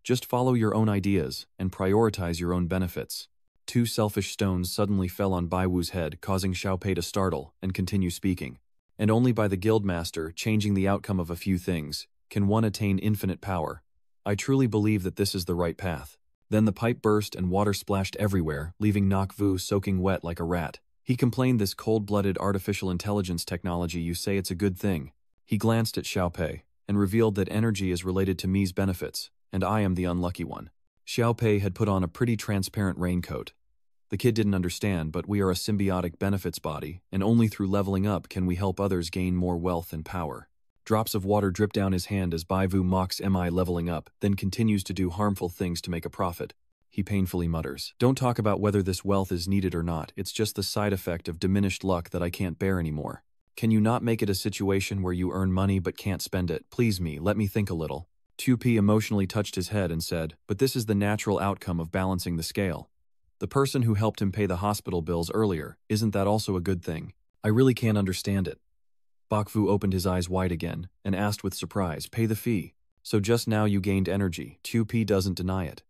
Just follow your own ideas and prioritize your own benefits. Two selfish stones suddenly fell on Bai Wu's head, causing Xiao Pei to startle and continue speaking. And only by the Guildmaster changing the outcome of a few things can one attain infinite power. I truly believe that this is the right path. Then the pipe burst and water splashed everywhere, leaving Nok Vu soaking wet like a rat. He complained, This cold-blooded artificial intelligence technology, you say it's a good thing. He glanced at Xiao Pei and revealed that energy is related to me's benefits, and I am the unlucky one. Xiao Pei had put on a pretty transparent raincoat. The kid didn't understand, but we are a symbiotic benefits body, and only through leveling up can we help others gain more wealth and power. Drops of water drip down his hand as Bai Vu mocks Mi leveling up, then continues to do harmful things to make a profit. He painfully mutters, Don't talk about whether this wealth is needed or not, it's just the side effect of diminished luck that I can't bear anymore. Can you not make it a situation where you earn money but can't spend it? Please me, let me think a little. Tupi emotionally touched his head and said, But this is the natural outcome of balancing the scale. The person who helped him pay the hospital bills earlier, isn't that also a good thing? I really can't understand it. Bok Vu opened his eyes wide again and asked with surprise, Pay the fee. So just now you gained energy. Tupi doesn't deny it.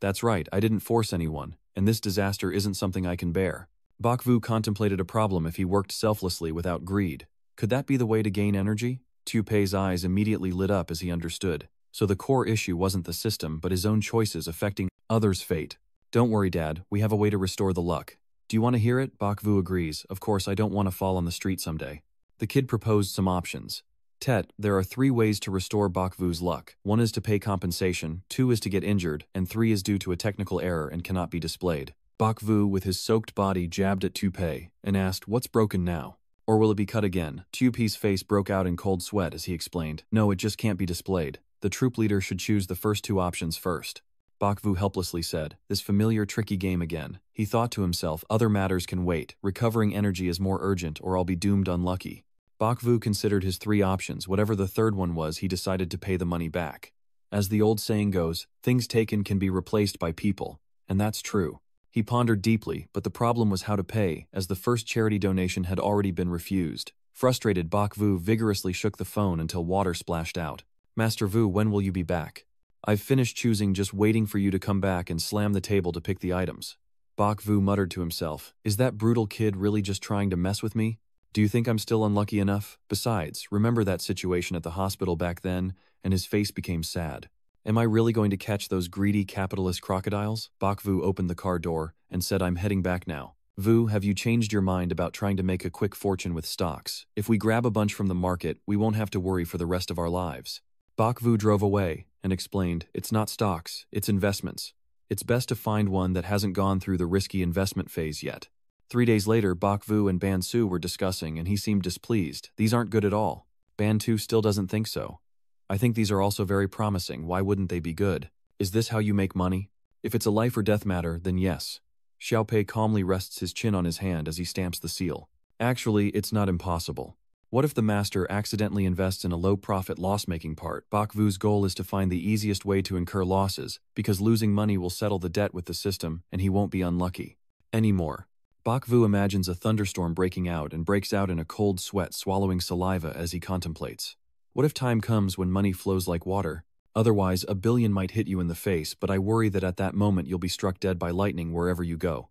That's right, I didn't force anyone, and this disaster isn't something I can bear. Bok Vu contemplated a problem if he worked selflessly without greed. Could that be the way to gain energy? Tupei's eyes immediately lit up as he understood. So the core issue wasn't the system, but his own choices affecting others' fate. Don't worry, Dad, we have a way to restore the luck. Do you want to hear it? Bok Vu agrees. Of course, I don't want to fall on the street someday. The kid proposed some options. Tet, there are 3 ways to restore Bok Vu's luck. 1 is to pay compensation, 2 is to get injured, and 3 is due to a technical error and cannot be displayed. Bok Vu, with his soaked body, jabbed at Tupei and asked, What's broken now? Or will it be cut again? Tupei's face broke out in cold sweat as he explained, No, it just can't be displayed. The troop leader should choose the first 2 options first. Bok Vu helplessly said, This familiar tricky game again. He thought to himself, Other matters can wait. Recovering energy is more urgent or I'll be doomed unlucky. Bok Vu considered his 3 options. Whatever the third one was, he decided to pay the money back. As the old saying goes, things taken can be replaced by people. And that's true. He pondered deeply, but the problem was how to pay, as the first charity donation had already been refused. Frustrated, Bok Vu vigorously shook the phone until water splashed out. Master Vu, when will you be back? I've finished choosing, just waiting for you to come back and slam the table to pick the items. Bok Vu muttered to himself, Is that brutal kid really just trying to mess with me? Do you think I'm still unlucky enough? Besides, remember that situation at the hospital back then? And his face became sad. Am I really going to catch those greedy capitalist crocodiles? Bok Vu opened the car door and said, I'm heading back now. Vu, have you changed your mind about trying to make a quick fortune with stocks? If we grab a bunch from the market, we won't have to worry for the rest of our lives. Bok Vu drove away and explained, It's not stocks, it's investments. It's best to find one that hasn't gone through the risky investment phase yet. 3 days later, Bok Vu and Ban Su were discussing and he seemed displeased. These aren't good at all. Ban Tu still doesn't think so. I think these are also very promising. Why wouldn't they be good? Is this how you make money? If it's a life or death matter, then yes. Xiao Pei calmly rests his chin on his hand as he stamps the seal. Actually, it's not impossible. What if the master accidentally invests in a low-profit loss-making part? Bok Vu's goal is to find the easiest way to incur losses, because losing money will settle the debt with the system and he won't be unlucky anymore. Bok Vu imagines a thunderstorm breaking out and breaks out in a cold sweat, swallowing saliva as he contemplates. What if time comes when money flows like water? Otherwise, $1 billion might hit you in the face, but I worry that at that moment you'll be struck dead by lightning wherever you go.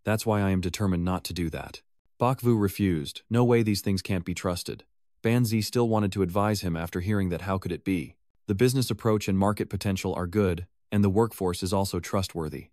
That's why I am determined not to do that. Bok Vu refused. No way, these things can't be trusted. Banzi still wanted to advise him after hearing that. How could it be? The business approach and market potential are good, and the workforce is also trustworthy.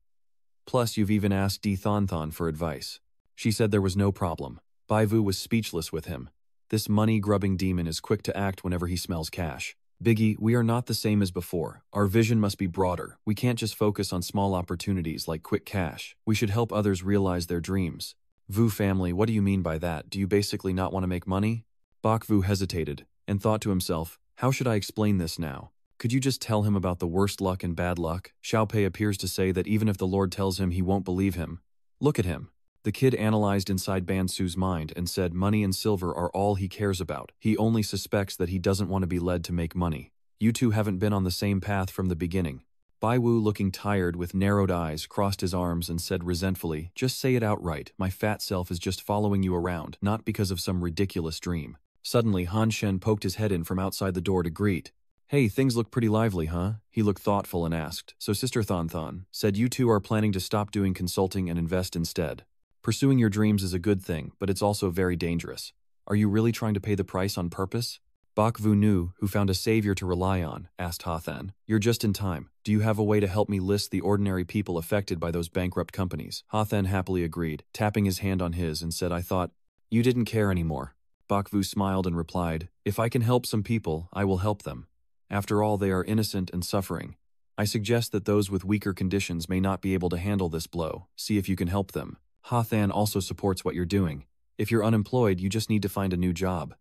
Plus, you've even asked Di Thon Thon for advice. She said there was no problem. Bai Vu was speechless with him. This money-grubbing demon is quick to act whenever he smells cash. Biggie, we are not the same as before. Our vision must be broader. We can't just focus on small opportunities like quick cash. We should help others realize their dreams. Vu family, what do you mean by that? Do you basically not want to make money? Bak Vu hesitated and thought to himself, how should I explain this now? Could you just tell him about the worst luck and bad luck? Xiaopei appears to say that even if the Lord tells him, he won't believe him. Look at him. The kid analyzed inside Bansu's mind and said money and silver are all he cares about. He only suspects that he doesn't want to be led to make money. You two haven't been on the same path from the beginning. Bai Wu, looking tired with narrowed eyes, crossed his arms and said resentfully, just say it outright. My fat self is just following you around, not because of some ridiculous dream. Suddenly, Han Shen poked his head in from outside the door to greet. Hey, things look pretty lively, huh? He looked thoughtful and asked, so Sister Thon Thon said you two are planning to stop doing consulting and invest instead. Pursuing your dreams is a good thing, but it's also very dangerous. Are you really trying to pay the price on purpose? Bak Vu Nu, who found a savior to rely on, asked Hathan. You're just in time. Do you have a way to help me list the ordinary people affected by those bankrupt companies? Hathan happily agreed, tapping his hand on his and said, I thought, you didn't care anymore. Bak Vu smiled and replied, if I can help some people, I will help them. After all, they are innocent and suffering. I suggest that those with weaker conditions may not be able to handle this blow. See if you can help them. Hathan also supports what you're doing. If you're unemployed, you just need to find a new job.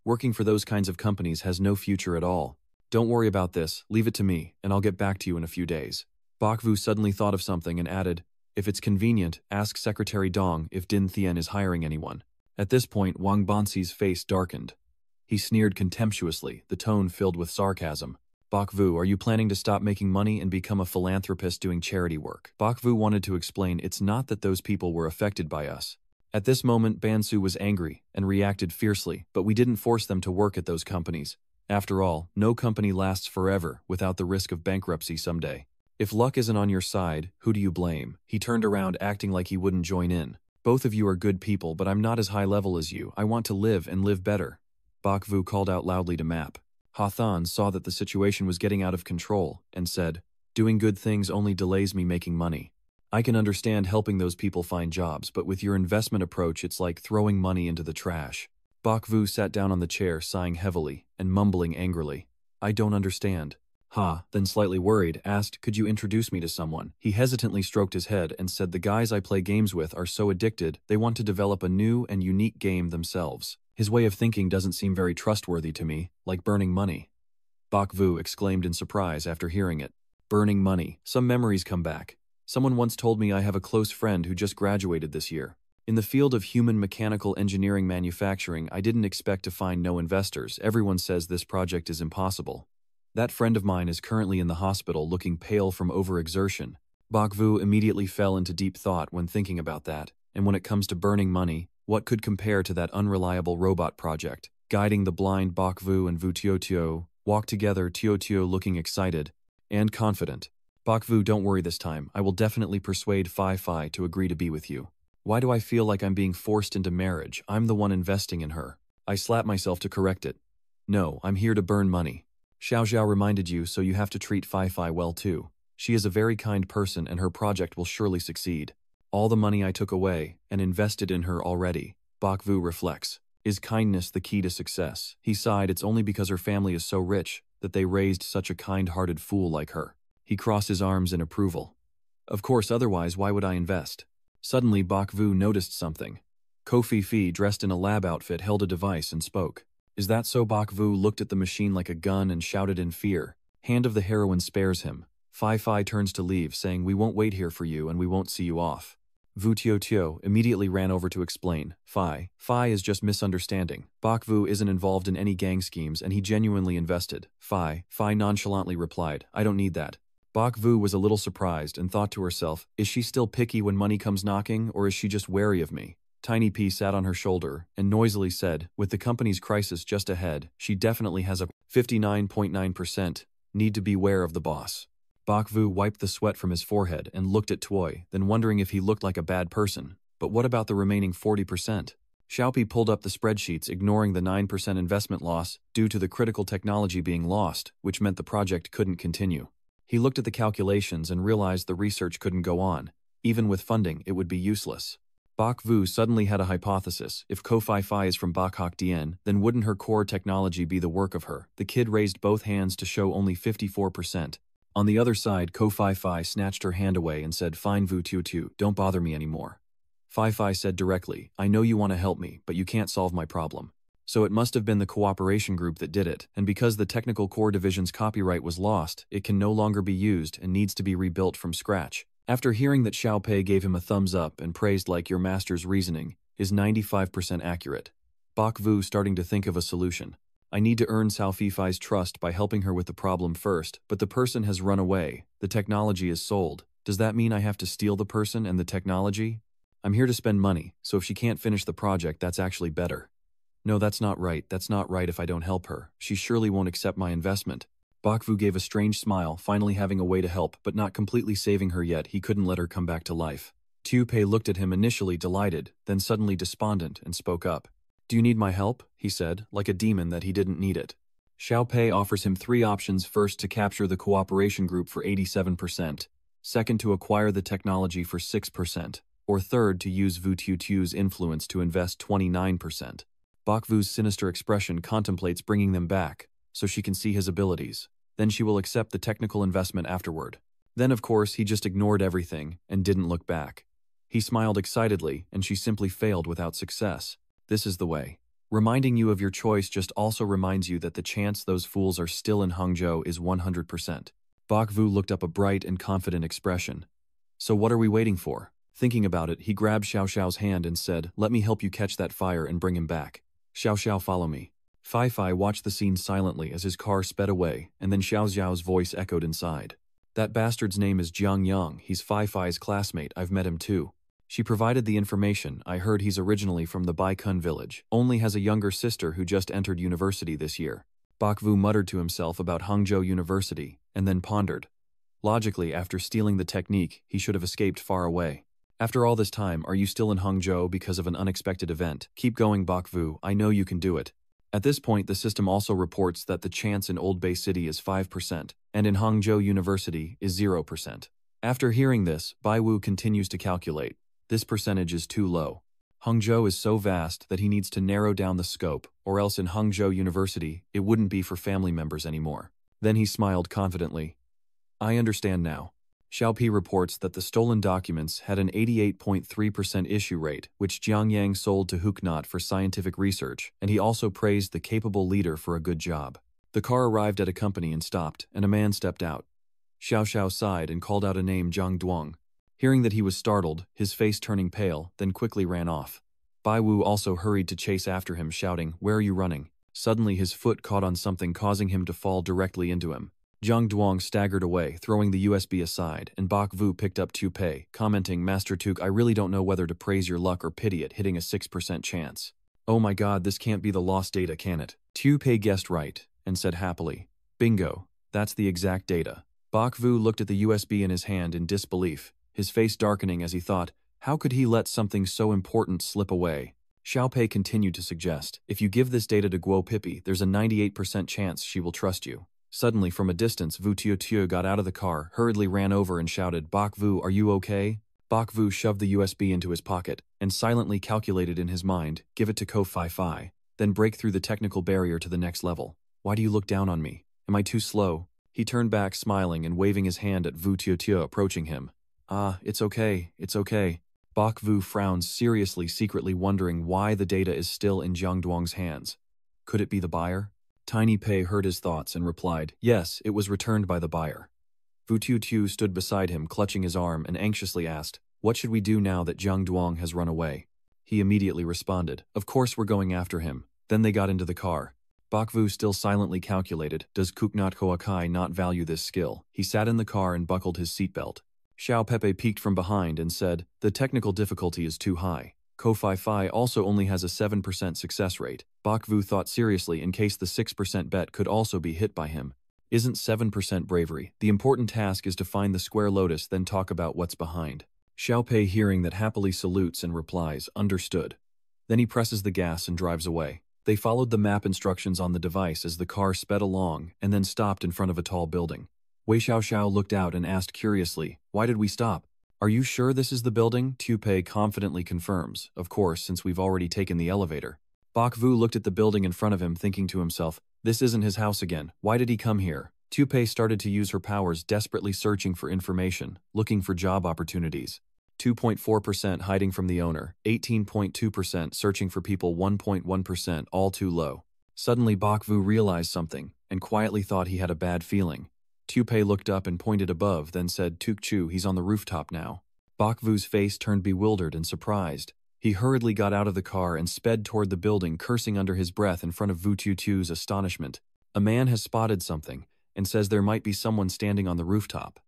Working for those kinds of companies has no future at all. Don't worry about this, leave it to me, and I'll get back to you in a few days. Bak Vu suddenly thought of something and added, if it's convenient, ask Secretary Dong if Din Thien is hiring anyone. At this point, Wang Banxi's face darkened. He sneered contemptuously, the tone filled with sarcasm. Bak Vu, are you planning to stop making money and become a philanthropist doing charity work? Bak Vu wanted to explain it's not that those people were affected by us. At this moment, Bansu was angry and reacted fiercely, but we didn't force them to work at those companies. After all, no company lasts forever without the risk of bankruptcy someday. If luck isn't on your side, who do you blame? He turned around acting like he wouldn't join in. Both of you are good people, but I'm not as high level as you. I want to live and live better. Bak Vu called out loudly to Map. Hathan saw that the situation was getting out of control and said, doing good things only delays me making money. I can understand helping those people find jobs, but with your investment approach, it's like throwing money into the trash. Bak Vu sat down on the chair, sighing heavily and mumbling angrily. I don't understand. Then slightly worried, asked, could you introduce me to someone? He hesitantly stroked his head and said the guys I play games with are so addicted, they want to develop a new and unique game themselves. His way of thinking doesn't seem very trustworthy to me, like burning money. Bak Vu exclaimed in surprise after hearing it. Burning money. Some memories come back. Someone once told me I have a close friend who just graduated this year. In the field of human mechanical engineering manufacturing, I didn't expect to find no investors. Everyone says this project is impossible. That friend of mine is currently in the hospital looking pale from overexertion. Bak Vu immediately fell into deep thought when thinking about that, and when it comes to burning money, what could compare to that unreliable robot project? Guiding the blind, Bak Vu and Vu Tiotio walked together, Tiotio looking excited and confident. Bak Vu, don't worry this time. I will definitely persuade Phi Phi to agree to be with you. Why do I feel like I'm being forced into marriage? I'm the one investing in her. I slapped myself to correct it. No, I'm here to burn money. Xiao Xiao reminded you, so you have to treat Phi Phi well too. She is a very kind person and her project will surely succeed. All the money I took away and invested in her already. Bak Vu reflects. Is kindness the key to success? He sighed, it's only because her family is so rich that they raised such a kind-hearted fool like her. He crossed his arms in approval. Of course, otherwise why would I invest? Suddenly Bak Vu noticed something. Kofi Fi, dressed in a lab outfit, held a device and spoke. Is that so? Bak Vu looked at the machine like a gun and shouted in fear. Hand of the heroine spares him. Phi Phi turns to leave, saying we won't wait here for you and we won't see you off. Vu Tio Tio immediately ran over to explain. Phi is just misunderstanding. Bak Vu isn't involved in any gang schemes and he genuinely invested. Phi nonchalantly replied, I don't need that. Bak Vu was a little surprised and thought to herself, is she still picky when money comes knocking, or is she just wary of me? Tiny P sat on her shoulder and noisily said, with the company's crisis just ahead, she definitely has a 59.9% need to beware of the boss. Bak Vu wiped the sweat from his forehead and looked at Toy, then wondering if he looked like a bad person. But what about the remaining 40%? Xiaopi pulled up the spreadsheets, ignoring the 9% investment loss due to the critical technology being lost, which meant the project couldn't continue. He looked at the calculations and realized the research couldn't go on. Even with funding, it would be useless. Bak Vu suddenly had a hypothesis. If Ko Fai Fai is from Bak Hok Dien, then wouldn't her core technology be the work of her? The kid raised both hands to show only 54%. On the other side, Ko Fai Fai snatched her hand away and said, "Fine Vu Tiu Tiu, don't bother me anymore." Fai Fai said directly, "I know you want to help me, but you can't solve my problem." So it must have been the cooperation group that did it, and because the technical core division's copyright was lost, it can no longer be used and needs to be rebuilt from scratch. After hearing that Xiao Pei gave him a thumbs up and praised like your master's reasoning is 95% accurate, Bak Vu starting to think of a solution. I need to earn Cao Fifai's trust by helping her with the problem first, but the person has run away. The technology is sold. Does that mean I have to steal the person and the technology? I'm here to spend money, so if she can't finish the project, that's actually better. No, that's not right. That's not right if I don't help her. She surely won't accept my investment. Bak Vu gave a strange smile, finally having a way to help, but not completely saving her yet. He couldn't let her come back to life. Tiu Pei looked at him initially delighted, then suddenly despondent, and spoke up. "Do you need my help?" he said, like a demon that he didn't need it. Xiao Pei offers him 3 options: first, to capture the cooperation group for 87%, second, to acquire the technology for 6%, or third, to use Vu Tiu Tiu's influence to invest 29%. Bak Vu's sinister expression contemplates bringing them back, so she can see his abilities. Then she will accept the technical investment afterward. Then, of course, he just ignored everything and didn't look back. He smiled excitedly, and she simply failed without success. This is the way. Reminding you of your choice just also reminds you that the chance those fools are still in Hangzhou is 100%. Bak Vu looked up a bright and confident expression. So what are we waiting for? Thinking about it, he grabbed Xiao Xiao's hand and said, "Let me help you catch that fire and bring him back. Xiao Xiao, follow me." Fai Fai watched the scene silently as his car sped away, and then Xiao Xiao's voice echoed inside. "That bastard's name is Jiang Yang. He's Fai Fai's classmate. I've met him too." She provided the information. "I heard he's originally from the Baikun village, only has a younger sister who just entered university this year." Bak Vu muttered to himself about Hangzhou University, and then pondered. Logically, after stealing the technique, he should have escaped far away. After all this time, are you still in Hangzhou because of an unexpected event? Keep going, Bak Vu. I know you can do it. At this point, the system also reports that the chance in Old Bay City is 5%, and in Hangzhou University is 0%. After hearing this, Bai Wu continues to calculate. This percentage is too low. Hangzhou is so vast that he needs to narrow down the scope, or else in Hangzhou University, it wouldn't be for family members anymore. Then he smiled confidently. I understand now. Xiaopi reports that the stolen documents had an 88.3% issue rate, which Jiang Yang sold to Huknot for scientific research, and he also praised the capable leader for a good job. The car arrived at a company and stopped, and a man stepped out. Xiao Xiao sighed and called out a name, Zhang Duang. Hearing that he was startled, his face turning pale, then quickly ran off. Bai Wu also hurried to chase after him, shouting, "Where are you running?" Suddenly his foot caught on something, causing him to fall directly into him. Zhang Duang staggered away, throwing the USB aside, and Bak Vu picked up Tiu Pei, commenting, "Master Tuk, I really don't know whether to praise your luck or pity it hitting a 6% chance. Oh my god, this can't be the lost data, can it?" Tiu Pei guessed right, and said happily, "Bingo, that's the exact data." Bak Vu looked at the USB in his hand in disbelief, his face darkening as he thought, how could he let something so important slip away? Xiao Pei continued to suggest, "If you give this data to Guo Pippi, there's a 98% chance she will trust you." Suddenly, from a distance, Vu Tiu got out of the car, hurriedly ran over and shouted, "Bak Vu, are you okay?" Bak Vu shoved the USB into his pocket, and silently calculated in his mind, give it to Ko Fai Fai, then break through the technical barrier to the next level. "Why do you look down on me? Am I too slow?" He turned back, smiling and waving his hand at Vu Tiu approaching him. "Ah, it's okay, it's okay." Bak Vu frowns seriously, secretly wondering why the data is still in Zhang Duang's hands. Could it be the buyer? Tiny Pei heard his thoughts and replied, "Yes, it was returned by the buyer." Vu Tiu stood beside him, clutching his arm, and anxiously asked, "What should we do now that Zhang Duang has run away?" He immediately responded, "Of course we're going after him." Then they got into the car. Bak Vu still silently calculated, does Kuknat Hoakai not value this skill? He sat in the car and buckled his seatbelt. Xiao Pepe peeked from behind and said, "The technical difficulty is too high." Ko Fai Fai also only has a 7% success rate. Bak Vu thought seriously in case the 6% bet could also be hit by him. Isn't 7% bravery? The important task is to find the square lotus, then talk about what's behind. Xiao Pei, hearing that, happily salutes and replies, "Understood." Then he presses the gas and drives away. They followed the map instructions on the device as the car sped along and then stopped in front of a tall building. Wei Xiao looked out and asked curiously, "Why did we stop? Are you sure this is the building? Pei confidently confirms, of course, since we've already taken the elevator. Bok Vu looked at the building in front of him, thinking to himself, this isn't his house again. Why did he come here? Pei started to use her powers, desperately searching for information, looking for job opportunities. 2.4% hiding from the owner, 18.2% searching for people, 1.1% all too low. Suddenly Bok Vu realized something, and quietly thought he had a bad feeling. Pei looked up and pointed above, then said, Tukchu, he's on the rooftop now. Bok Vu's face turned bewildered and surprised. He hurriedly got out of the car and sped toward the building, cursing under his breath in front of Vu Tutu's astonishment. A man has spotted something, and says there might be someone standing on the rooftop.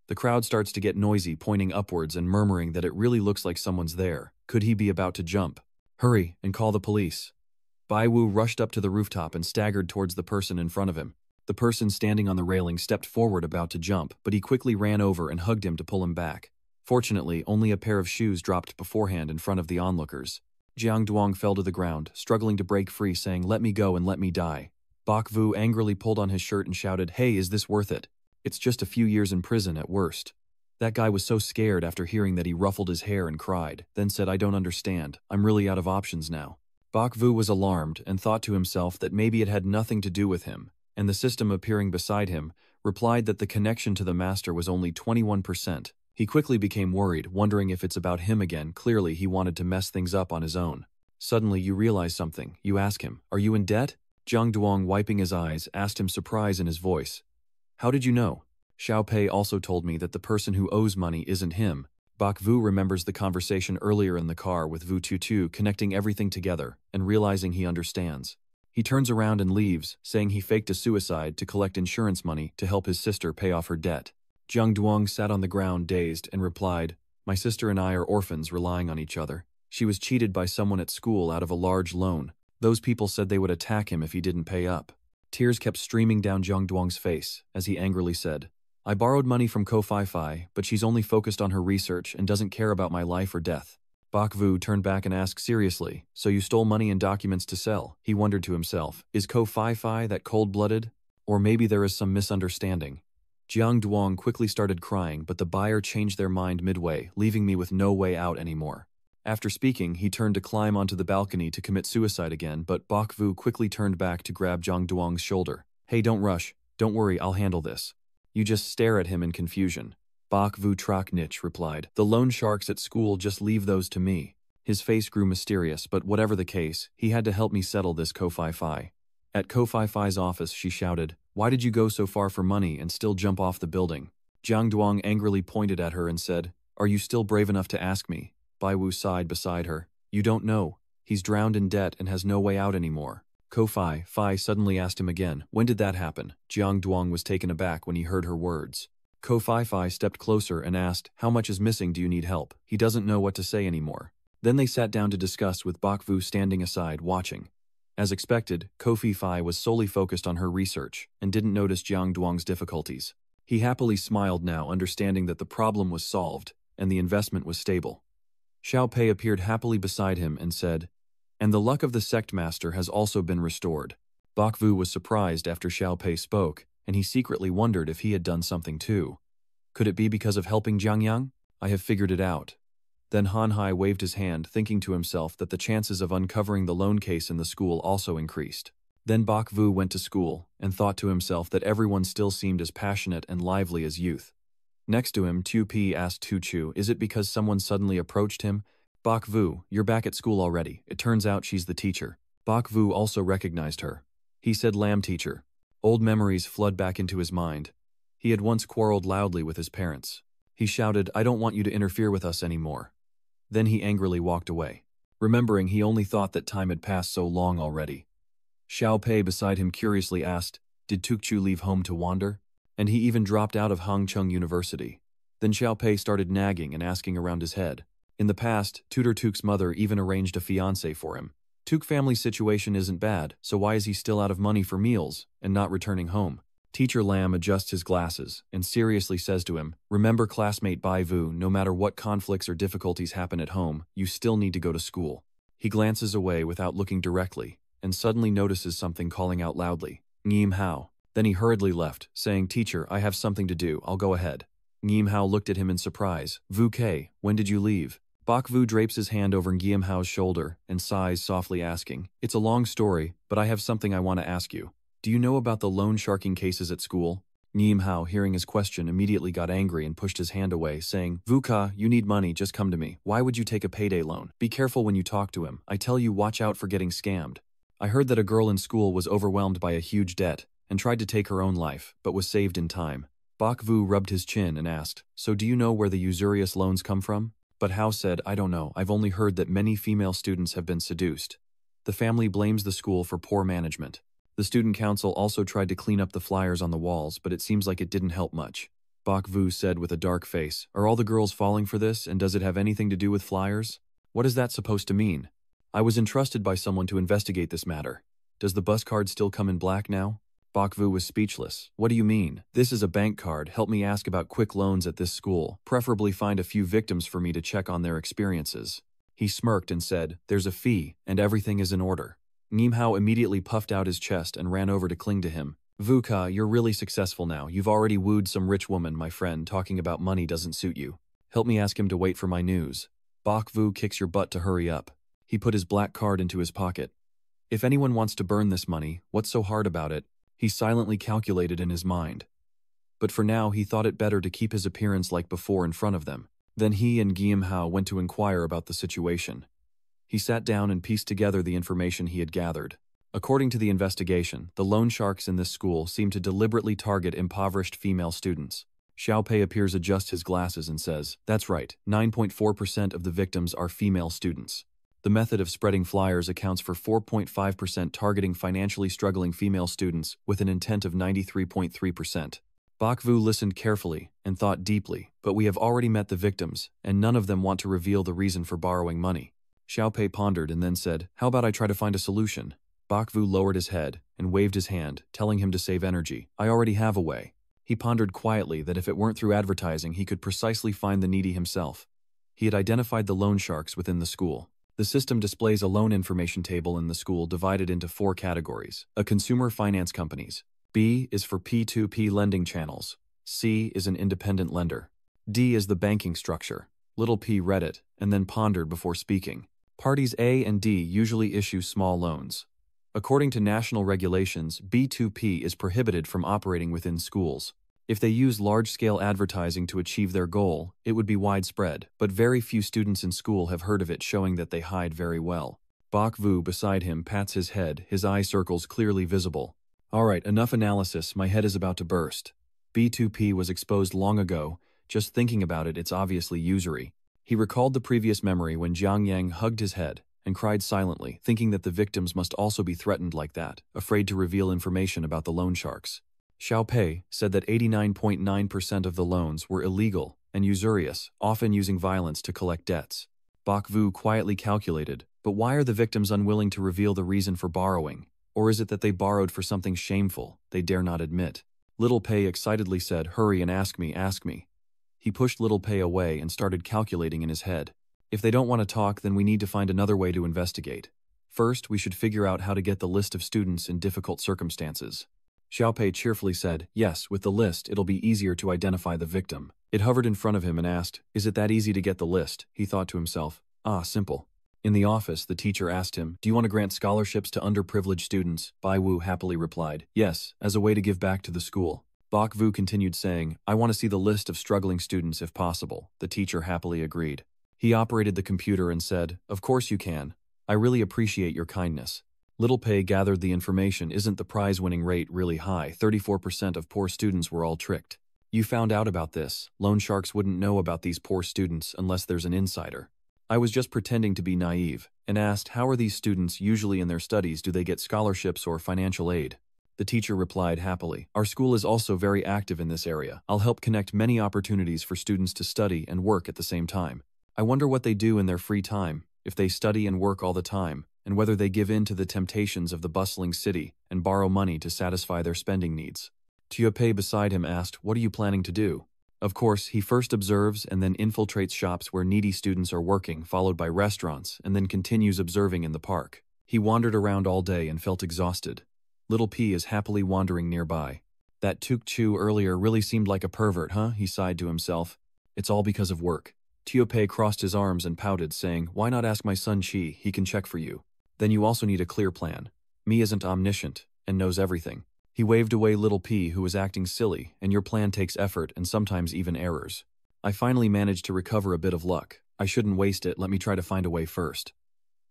The crowd starts to get noisy, pointing upwards and murmuring that it really looks like someone's there. Could he be about to jump? Hurry, and call the police. Bai Wu rushed up to the rooftop and staggered towards the person in front of him. The person standing on the railing stepped forward about to jump, but he quickly ran over and hugged him to pull him back. Fortunately, only a pair of shoes dropped beforehand in front of the onlookers. Jiang Duong fell to the ground, struggling to break free, saying, let me go and let me die. Bok Vu angrily pulled on his shirt and shouted, hey, is this worth it? It's just a few years in prison at worst. That guy was so scared after hearing that he ruffled his hair and cried, then said, I don't understand. I'm really out of options now. Bok Vu was alarmed and thought to himself that maybe it had nothing to do with him, and the system appearing beside him replied that the connection to the master was only 21%. He quickly became worried, wondering if it's about him again. Clearly he wanted to mess things up on his own. Suddenly you realize something. You ask him, are you in debt? Jiang Duong, wiping his eyes, asked him, surprise in his voice. How did you know? Xiao Pei also told me that the person who owes money isn't him. Bok Vu remembers the conversation earlier in the car with Vu Tutu, connecting everything together and realizing he understands. He turns around and leaves, saying he faked a suicide to collect insurance money to help his sister pay off her debt. Jiang Duong sat on the ground dazed and replied, my sister and I are orphans relying on each other. She was cheated by someone at school out of a large loan. Those people said they would attack him if he didn't pay up. Tears kept streaming down Jiang Duong's face as he angrily said, I borrowed money from Ko Fai Fai, but she's only focused on her research and doesn't care about my life or death. Bok Vu turned back and asked seriously, so you stole money and documents to sell? He wondered to himself, is Ko Fai Fai that cold-blooded? Or maybe there is some misunderstanding. Jiang Duong quickly started crying, but the buyer changed their mind midway, leaving me with no way out anymore. After speaking, he turned to climb onto the balcony to commit suicide again, but Bok Vu quickly turned back to grab Jiang Duong's shoulder. Hey, don't rush. Don't worry, I'll handle this. You just stare at him in confusion. Bok Vu Trak Nich replied, the loan sharks at school, just leave those to me. His face grew mysterious, but whatever the case, he had to help me settle this Ko Fai Fai. At Ko Fai Fai's office, she shouted, why did you go so far for money and still jump off the building? Jiang Duong angrily pointed at her and said, are you still brave enough to ask me? Bai Wu sighed beside her. You don't know. He's drowned in debt and has no way out anymore. Ko Fai Fai suddenly asked him again, when did that happen? Jiang Duong was taken aback when he heard her words. Ko Fai Fai stepped closer and asked, how much is missing? Do you need help? He doesn't know what to say anymore. Then they sat down to discuss, with Bok Vu standing aside watching. As expected, Ko Fai Fai was solely focused on her research and didn't notice Jiang Duong's difficulties. He happily smiled now, understanding that the problem was solved and the investment was stable. Xiao Pei appeared happily beside him and said, and the luck of the sect master has also been restored. Bok Vu was surprised after Xiao Pei spoke, and he secretly wondered if he had done something too. Could it be because of helping Jiang Yang? I have figured it out. Then Han Hai waved his hand, thinking to himself that the chances of uncovering the loan case in the school also increased. Then Bok Vu went to school and thought to himself that everyone still seemed as passionate and lively as youth. Next to him, Tu Pi asked Tu Chu, is it because someone suddenly approached him? Bok Vu, you're back at school already. It turns out she's the teacher. Bok Vu also recognized her. He said, Lam teacher. Old memories flood back into his mind. He had once quarreled loudly with his parents. He shouted, I don't want you to interfere with us anymore. Then he angrily walked away. Remembering, he only thought that time had passed so long already. Xiao Pei beside him curiously asked, did Tukchu leave home to wander? And he even dropped out of Hangcheng University. Then Xiao Pei started nagging and asking around his head. In the past, Tutor Tuk's mother even arranged a fiancé for him. Tuk family's situation isn't bad, so why is he still out of money for meals and not returning home? Teacher Lam adjusts his glasses and seriously says to him, remember classmate Bai Vu, no matter what conflicts or difficulties happen at home, you still need to go to school. He glances away without looking directly and suddenly notices something calling out loudly, Ngim Hao. Then he hurriedly left, saying, teacher, I have something to do, I'll go ahead. Ngiem Hao looked at him in surprise. Vu Ke, when did you leave? Bok Vu drapes his hand over Ngiem Hao's shoulder and sighs softly asking, It's a long story, but I have something I want to ask you. Do you know about the loan sharking cases at school? Ngiem Hao, hearing his question, immediately got angry and pushed his hand away, saying, Vu Ke, you need money, just come to me. Why would you take a payday loan? Be careful when you talk to him. I tell you, watch out for getting scammed. I heard that a girl in school was overwhelmed by a huge debt and tried to take her own life, but was saved in time. Bok Vu rubbed his chin and asked, So do you know where the usurious loans come from? But Hao said, I don't know, I've only heard that many female students have been seduced. The family blames the school for poor management. The student council also tried to clean up the flyers on the walls, but it seems like it didn't help much. Bok Vu said with a dark face, Are all the girls falling for this, and does it have anything to do with flyers? What is that supposed to mean? I was entrusted by someone to investigate this matter. Does the bus card still come in black now? Bok Vu was speechless. What do you mean? This is a bank card. Help me ask about quick loans at this school. Preferably find a few victims for me to check on their experiences. He smirked and said, There's a fee, and everything is in order. Ngiem Hao immediately puffed out his chest and ran over to cling to him. Vu Ke, you're really successful now. You've already wooed some rich woman, my friend. Talking about money doesn't suit you. Help me ask him to wait for my news. Bok Vu kicks your butt to hurry up. He put his black card into his pocket. If anyone wants to burn this money, what's so hard about it? He silently calculated in his mind. But for now, he thought it better to keep his appearance like before in front of them. Then he and Ngiem Hao went to inquire about the situation. He sat down and pieced together the information he had gathered. According to the investigation, the loan sharks in this school seem to deliberately target impoverished female students. Xiao Pei appears adjusts his glasses and says, That's right, 9.4% of the victims are female students. The method of spreading flyers accounts for 4.5% targeting financially struggling female students with an intent of 93.3%. Bok Vu listened carefully and thought deeply, but we have already met the victims, and none of them want to reveal the reason for borrowing money. Xiao Pei pondered and then said, How about I try to find a solution? Bok Vu lowered his head and waved his hand, telling him to save energy. I already have a way. He pondered quietly that if it weren't through advertising, he could precisely find the needy himself. He had identified the loan sharks within the school. The system displays a loan information table in the school divided into 4 categories. A consumer finance companies. B is for P2P lending channels. C is an independent lender. D is the banking structure. Little P read it and then pondered before speaking. Parties A and D usually issue small loans. According to national regulations, B2P is prohibited from operating within schools. If they use large-scale advertising to achieve their goal, it would be widespread, but very few students in school have heard of it, showing that they hide very well. Bok Vu beside him pats his head, his eye circles clearly visible. All right, enough analysis, my head is about to burst. B2P was exposed long ago. Just thinking about it, it's obviously usury. He recalled the previous memory when Jiang Yang hugged his head and cried silently, thinking that the victims must also be threatened like that, afraid to reveal information about the loan sharks. Xiao Pei said that 89.9% of the loans were illegal and usurious, often using violence to collect debts. Bok Vu quietly calculated, but why are the victims unwilling to reveal the reason for borrowing? Or is it that they borrowed for something shameful they dare not admit? Little Pei excitedly said, Hurry and ask me, ask me. He pushed Little Pei away and started calculating in his head. If they don't want to talk, then we need to find another way to investigate. First, we should figure out how to get the list of students in difficult circumstances. Xiao Pei cheerfully said, Yes, with the list, it'll be easier to identify the victim. It hovered in front of him and asked, Is it that easy to get the list? He thought to himself, simple. In the office, the teacher asked him, Do you want to grant scholarships to underprivileged students? Bai Wu happily replied, Yes, as a way to give back to the school. Bok Vu continued saying, I want to see the list of struggling students if possible. The teacher happily agreed. He operated the computer and said, Of course you can. I really appreciate your kindness. Little Pei gathered the information. Isn't the prize-winning rate really high? 34% of poor students were all tricked. You found out about this. Loan sharks wouldn't know about these poor students unless there's an insider. I was just pretending to be naive and asked, How are these students usually in their studies? Do they get scholarships or financial aid? The teacher replied happily, Our school is also very active in this area. I'll help connect many opportunities for students to study and work at the same time. I wonder what they do in their free time, if they study and work all the time, and whether they give in to the temptations of the bustling city and borrow money to satisfy their spending needs. Xiao Pei beside him asked, What are you planning to do? Of course, he first observes and then infiltrates shops where needy students are working, followed by restaurants, and then continues observing in the park. He wandered around all day and felt exhausted. Little P is happily wandering nearby. That Tuk Chu earlier really seemed like a pervert, huh? He sighed to himself. It's all because of work. Tio Pei crossed his arms and pouted, saying, why not ask my son Chi, he can check for you. Then you also need a clear plan. Me isn't omniscient, and knows everything. He waved away little P, who was acting silly, and your plan takes effort and sometimes even errors. I finally managed to recover a bit of luck. I shouldn't waste it, let me try to find a way first.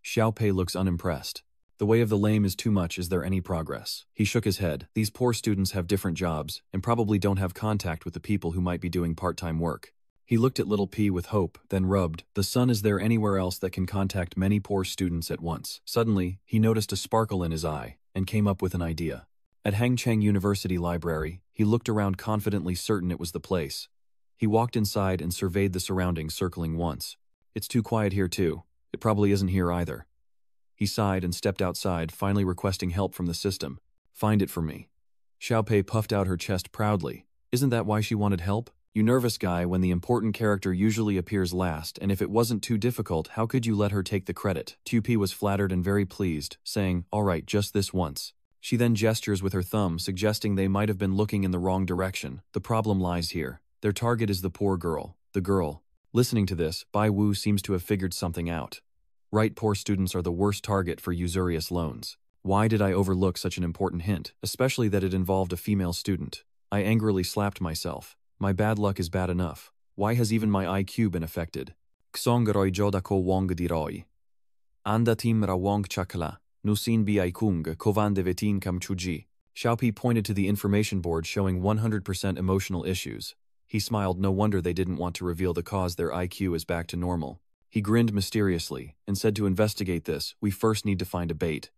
Xiao Pei looks unimpressed. The way of the lame is too much, is there any progress? He shook his head. These poor students have different jobs, and probably don't have contact with the people who might be doing part-time work. He looked at little P with hope, then rubbed. The sun, is there anywhere else that can contact many poor students at once? Suddenly, he noticed a sparkle in his eye, and came up with an idea. At Hangcheng University Library, he looked around confidently, certain it was the place. He walked inside and surveyed the surroundings, circling once. It's too quiet here too. It probably isn't here either. He sighed and stepped outside, finally requesting help from the system. Find it for me. Xiao Pei puffed out her chest proudly. Isn't that why she wanted help? You nervous guy, when the important character usually appears last, and if it wasn't too difficult, how could you let her take the credit? Tupi was flattered and very pleased, saying, all right, just this once. She then gestures with her thumb, suggesting they might have been looking in the wrong direction. The problem lies here. Their target is the poor girl. The girl. Listening to this, Bai Wu seems to have figured something out. Right, poor students are the worst target for usurious loans. Why did I overlook such an important hint, especially that it involved a female student? I angrily slapped myself. My bad luck is bad enough. Why has even my IQ been affected? Xongaroi jodako wong diroi. Anda timra wong chakla. Nusin bi kung kovan devetin kam chuji. Xiaopi pointed to the information board showing 100% emotional issues. He smiled, no wonder they didn't want to reveal the cause, their IQ is back to normal. He grinned mysteriously, and said to investigate this, we first need to find a bait.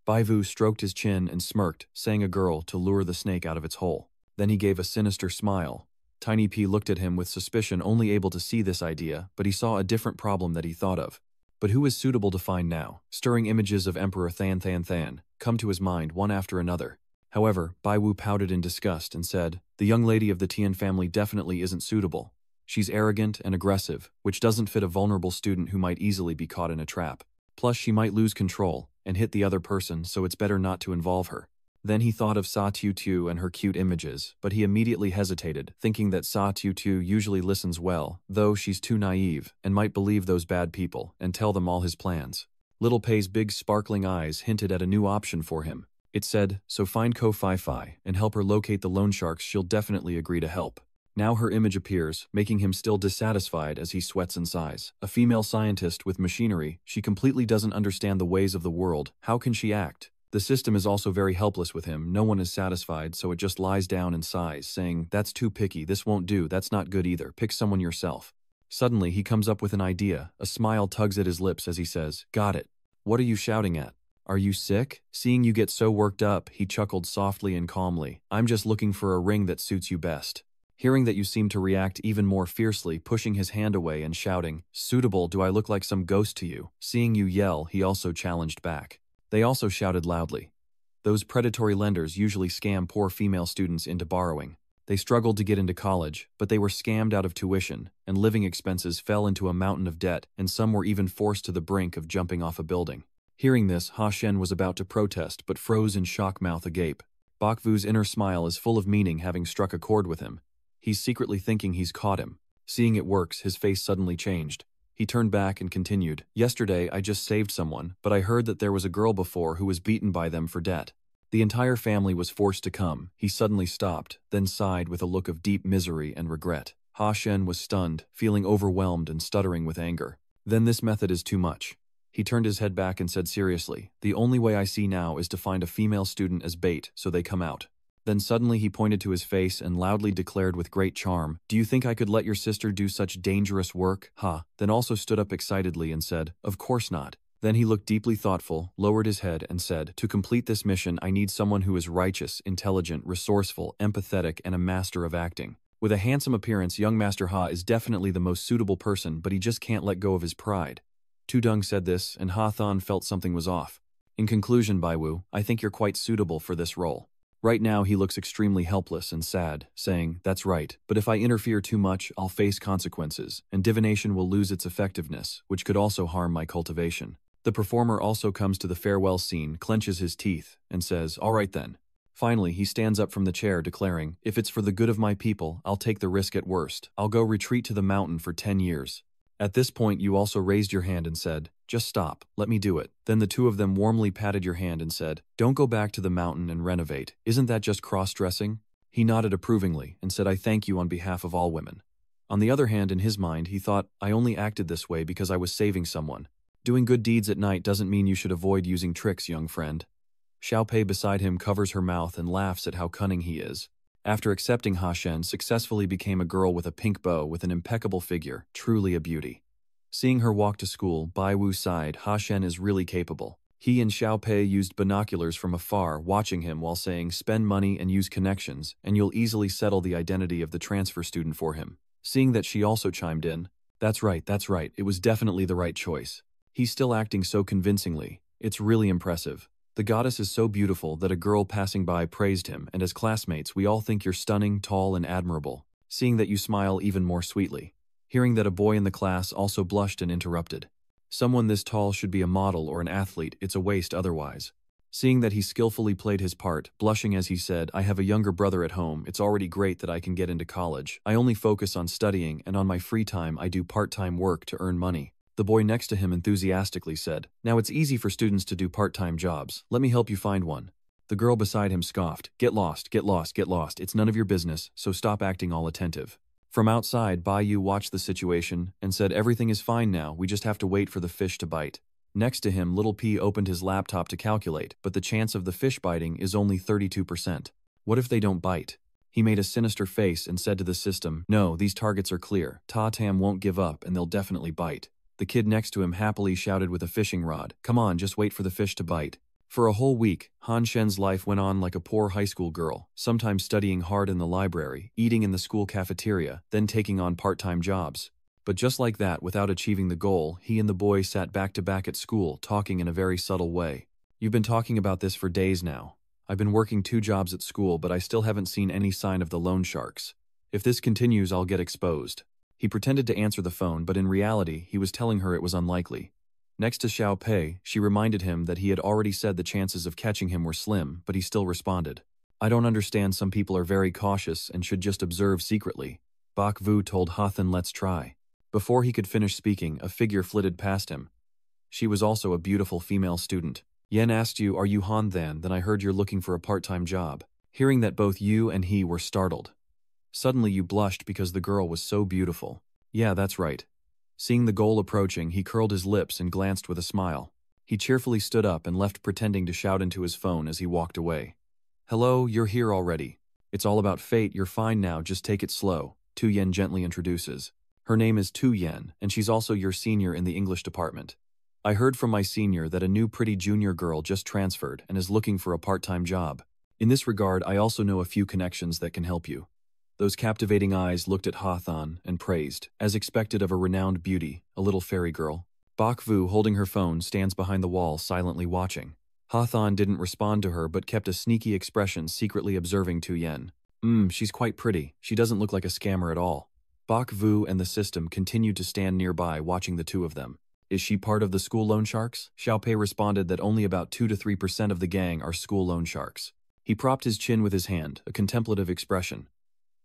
Bai Vu stroked his chin and smirked, saying a girl to lure the snake out of its hole. Then he gave a sinister smile. Tiny P looked at him with suspicion, only able to see this idea, but he saw a different problem that he thought of. But who is suitable to find now? Stirring images of Emperor Than Than Than come to his mind one after another. However, Bai Wu pouted in disgust and said, the young lady of the Tian family definitely isn't suitable. She's arrogant and aggressive, which doesn't fit a vulnerable student who might easily be caught in a trap. Plus, she might lose control and hit the other person, so it's better not to involve her. Then he thought of Sa Tiu Tiu and her cute images, but he immediately hesitated, thinking that Sa Tiu Tiu usually listens well, though she's too naive, and might believe those bad people, and tell them all his plans. Little Pei's big sparkling eyes hinted at a new option for him. It said, so find Ko Fai Fai, and help her locate the loan sharks, she'll definitely agree to help. Now her image appears, making him still dissatisfied as he sweats and sighs. A female scientist with machinery, she completely doesn't understand the ways of the world, how can she act? The system is also very helpless with him, no one is satisfied, so it just lies down and sighs, saying, that's too picky, this won't do, that's not good either, pick someone yourself. Suddenly he comes up with an idea, a smile tugs at his lips as he says, got it. What are you shouting at? Are you sick? Seeing you get so worked up, he chuckled softly and calmly. I'm just looking for a ring that suits you best. Hearing that you seem to react even more fiercely, pushing his hand away and shouting, suitable, do I look like some ghost to you? Seeing you yell, he also challenged back. They also shouted loudly. Those predatory lenders usually scam poor female students into borrowing. They struggled to get into college, but they were scammed out of tuition, and living expenses fell into a mountain of debt, and some were even forced to the brink of jumping off a building. Hearing this, Ha Shen was about to protest, but froze in shock, mouth agape. Bak Vu's inner smile is full of meaning, having struck a chord with him. He's secretly thinking he's caught him. Seeing it works, his face suddenly changed. He turned back and continued, yesterday I just saved someone, but I heard that there was a girl before who was beaten by them for debt. The entire family was forced to come. He suddenly stopped, then sighed with a look of deep misery and regret. Ha Shen was stunned, feeling overwhelmed and stuttering with anger. Then this method is too much. He turned his head back and said seriously, the only way I see now is to find a female student as bait so they come out. Then suddenly he pointed to his face and loudly declared with great charm, do you think I could let your sister do such dangerous work? Ha, then also stood up excitedly and said, of course not. Then he looked deeply thoughtful, lowered his head and said, to complete this mission I need someone who is righteous, intelligent, resourceful, empathetic, and a master of acting. With a handsome appearance, young Master Ha is definitely the most suitable person, but he just can't let go of his pride. Tudong said this, and Ha Thon felt something was off. In conclusion, Baiwu, I think you're quite suitable for this role. Right now he looks extremely helpless and sad, saying, that's right, but if I interfere too much, I'll face consequences, and divination will lose its effectiveness, which could also harm my cultivation. The performer also comes to the farewell scene, clenches his teeth, and says, all right then. Finally, he stands up from the chair, declaring, "If it's for the good of my people, I'll take the risk at worst. I'll go retreat to the mountain for 10 years. At this point, you also raised your hand and said, "Just stop, let me do it." Then the two of them warmly patted your hand and said, "Don't go back to the mountain and renovate. Isn't that just cross-dressing?" He nodded approvingly and said, "I thank you on behalf of all women." On the other hand, in his mind, he thought, "I only acted this way because I was saving someone. Doing good deeds at night doesn't mean you should avoid using tricks, young friend." Xiaopei beside him covers her mouth and laughs at how cunning he is. After accepting Ha Shen successfully became a girl with a pink bow with an impeccable figure, truly a beauty. Seeing her walk to school, Bai Wu sighed, Ha Shen is really capable. He and Xiaopei used binoculars from afar, watching him while saying, "Spend money and use connections, and you'll easily settle the identity of the transfer student for him." Seeing that she also chimed in, that's right, it was definitely the right choice. He's still acting so convincingly. It's really impressive. The goddess is so beautiful that a girl passing by praised him, and as classmates we all think you're stunning, tall, and admirable. Seeing that you smile even more sweetly. Hearing that a boy in the class also blushed and interrupted. Someone this tall should be a model or an athlete, it's a waste otherwise. Seeing that he skillfully played his part, blushing as he said, "I have a younger brother at home, it's already great that I can get into college. I only focus on studying and on my free time I do part-time work to earn money." The boy next to him enthusiastically said, "Now it's easy for students to do part-time jobs. Let me help you find one." The girl beside him scoffed, "Get lost, get lost, get lost. It's none of your business, so stop acting all attentive." From outside, Bai Yu watched the situation and said, "Everything is fine now, we just have to wait for the fish to bite." Next to him, Little P opened his laptop to calculate, but the chance of the fish biting is only 32%. What if they don't bite? He made a sinister face and said to the system, "No, these targets are clear. Ta Tam won't give up and they'll definitely bite." The kid next to him happily shouted with a fishing rod, "Come on, just wait for the fish to bite." For a whole week, Han Shen's life went on like a poor high school girl, sometimes studying hard in the library, eating in the school cafeteria, then taking on part-time jobs. But just like that, without achieving the goal, he and the boy sat back to back at school, talking in a very subtle way. "You've been talking about this for days now. I've been working 2 jobs at school, but I still haven't seen any sign of the loan sharks. If this continues, I'll get exposed." He pretended to answer the phone, but in reality, he was telling her it was unlikely. Next to Xiao Pei, she reminded him that he had already said the chances of catching him were slim, but he still responded. "I don't understand, some people are very cautious and should just observe secretly." Bak Vu told Hathan, "Let's try." Before he could finish speaking, a figure flitted past him. She was also a beautiful female student. "Yen asked you, are you Han then I heard you're looking for a part-time job." Hearing that both you and he were startled. Suddenly you blushed because the girl was so beautiful. "Yeah, that's right." Seeing the goal approaching, he curled his lips and glanced with a smile. He cheerfully stood up and left, pretending to shout into his phone as he walked away. "Hello, you're here already. It's all about fate, you're fine now, just take it slow," Tu Yen gently introduces. Her name is Tu Yen, and she's also your senior in the English department. I heard from my senior that a new pretty junior girl just transferred and is looking for a part-time job. In this regard, I also know a few connections that can help you. Those captivating eyes looked at Hathan and praised, as expected of a renowned beauty, a little fairy girl. Bak Vu, holding her phone, stands behind the wall silently watching. Hathan didn't respond to her but kept a sneaky expression, secretly observing Tu Yen. She's quite pretty. She doesn't look like a scammer at all." Bak Vu and the system continued to stand nearby watching the two of them. "Is she part of the school loan sharks?" Xiaopei responded that only about 2 to 3% of the gang are school loan sharks. He propped his chin with his hand, a contemplative expression.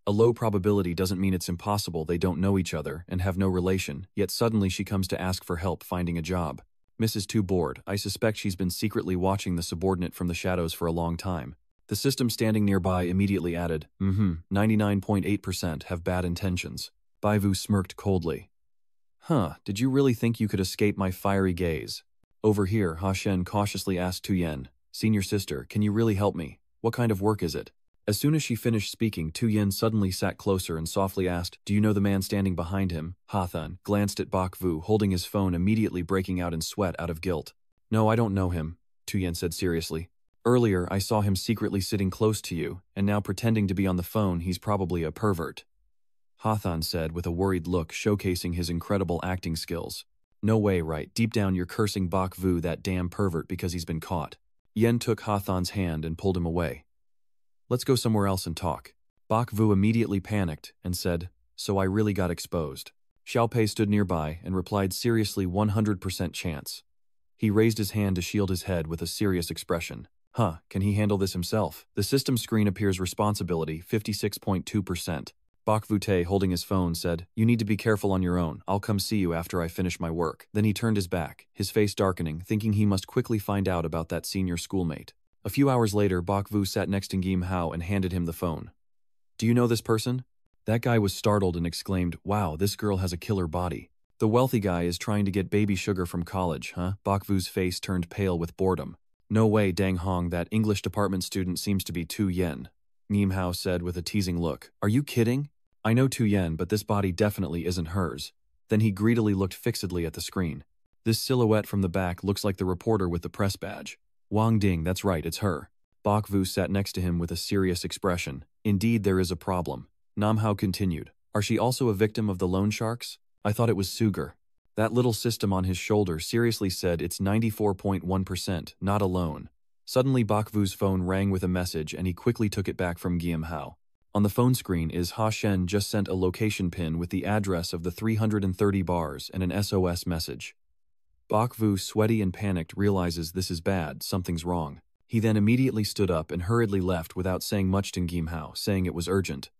A low probability doesn't mean it's impossible they don't know each other and have no relation, yet suddenly she comes to ask for help finding a job. Mrs. Too bored. I suspect she's been secretly watching the subordinate from the shadows for a long time. The system standing nearby immediately added, 99.8% have bad intentions. Bai Vu smirked coldly. Did you really think you could escape my fiery gaze? Over here, Ha Shen cautiously asked Tu Yen, "Senior sister, can you really help me? What kind of work is it?" As soon as she finished speaking, Tu Yen suddenly sat closer and softly asked, "Do you know the man standing behind him?" Hathan glanced at Bak Vu, holding his phone, immediately breaking out in sweat out of guilt. "No, I don't know him," Tu Yen said seriously. "Earlier, I saw him secretly sitting close to you, and now pretending to be on the phone, he's probably a pervert." Hathan said with a worried look, showcasing his incredible acting skills. "No way, right? Deep down you're cursing Bak Vu, that damn pervert, because he's been caught." Yen took Hathan's hand and pulled him away. "Let's go somewhere else and talk." Bak Vu immediately panicked and said, "So I really got exposed." Xiaopei stood nearby and replied seriously, 100% chance. He raised his hand to shield his head with a serious expression. Huh, can he handle this himself? The system screen appears responsibility, 56.2%. Bok Vute, holding his phone, said, "You need to be careful on your own. I'll come see you after I finish my work." Then he turned his back, his face darkening, thinking he must quickly find out about that senior schoolmate. A few hours later, Bok Vu sat next to Gim Hao and handed him the phone. "Do you know this person?" That guy was startled and exclaimed, "Wow, this girl has a killer body." "The wealthy guy is trying to get baby sugar from college, huh?" Bok Vu's face turned pale with boredom. "No way, Dang Hong, that English department student seems to be Tu Yen," Gim Hao said with a teasing look. "Are you kidding? I know Tu Yen, but this body definitely isn't hers." Then he greedily looked fixedly at the screen. "This silhouette from the back looks like the reporter with the press badge." "Wang Ding, that's right, it's her." Bok Vu sat next to him with a serious expression. "Indeed, there is a problem." Nam Hao continued. "Are she also a victim of the loan sharks? I thought it was Sugar." That little system on his shoulder seriously said it's 94.1%, not a loan. Suddenly Bok Vu's phone rang with a message and he quickly took it back from Gim Hao. On the phone screen is Ha Shen just sent a location pin with the address of the 330 bars and an SOS message. Bok Vu, sweaty and panicked, realizes this is bad, something's wrong. He then immediately stood up and hurriedly left without saying much to Gim Hao, saying it was urgent.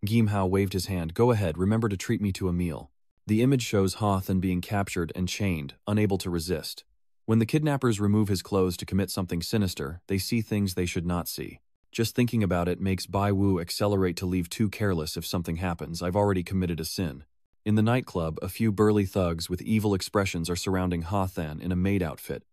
Gim Hao waved his hand. "Go ahead, remember to treat me to a meal." The image shows Ha Then being captured and chained, unable to resist. When the kidnappers remove his clothes to commit something sinister, they see things they should not see. Just thinking about it makes Bai Wu accelerate to leave too careless. If something happens, I've already committed a sin. In the nightclub, a few burly thugs with evil expressions are surrounding Ha Then in a maid outfit.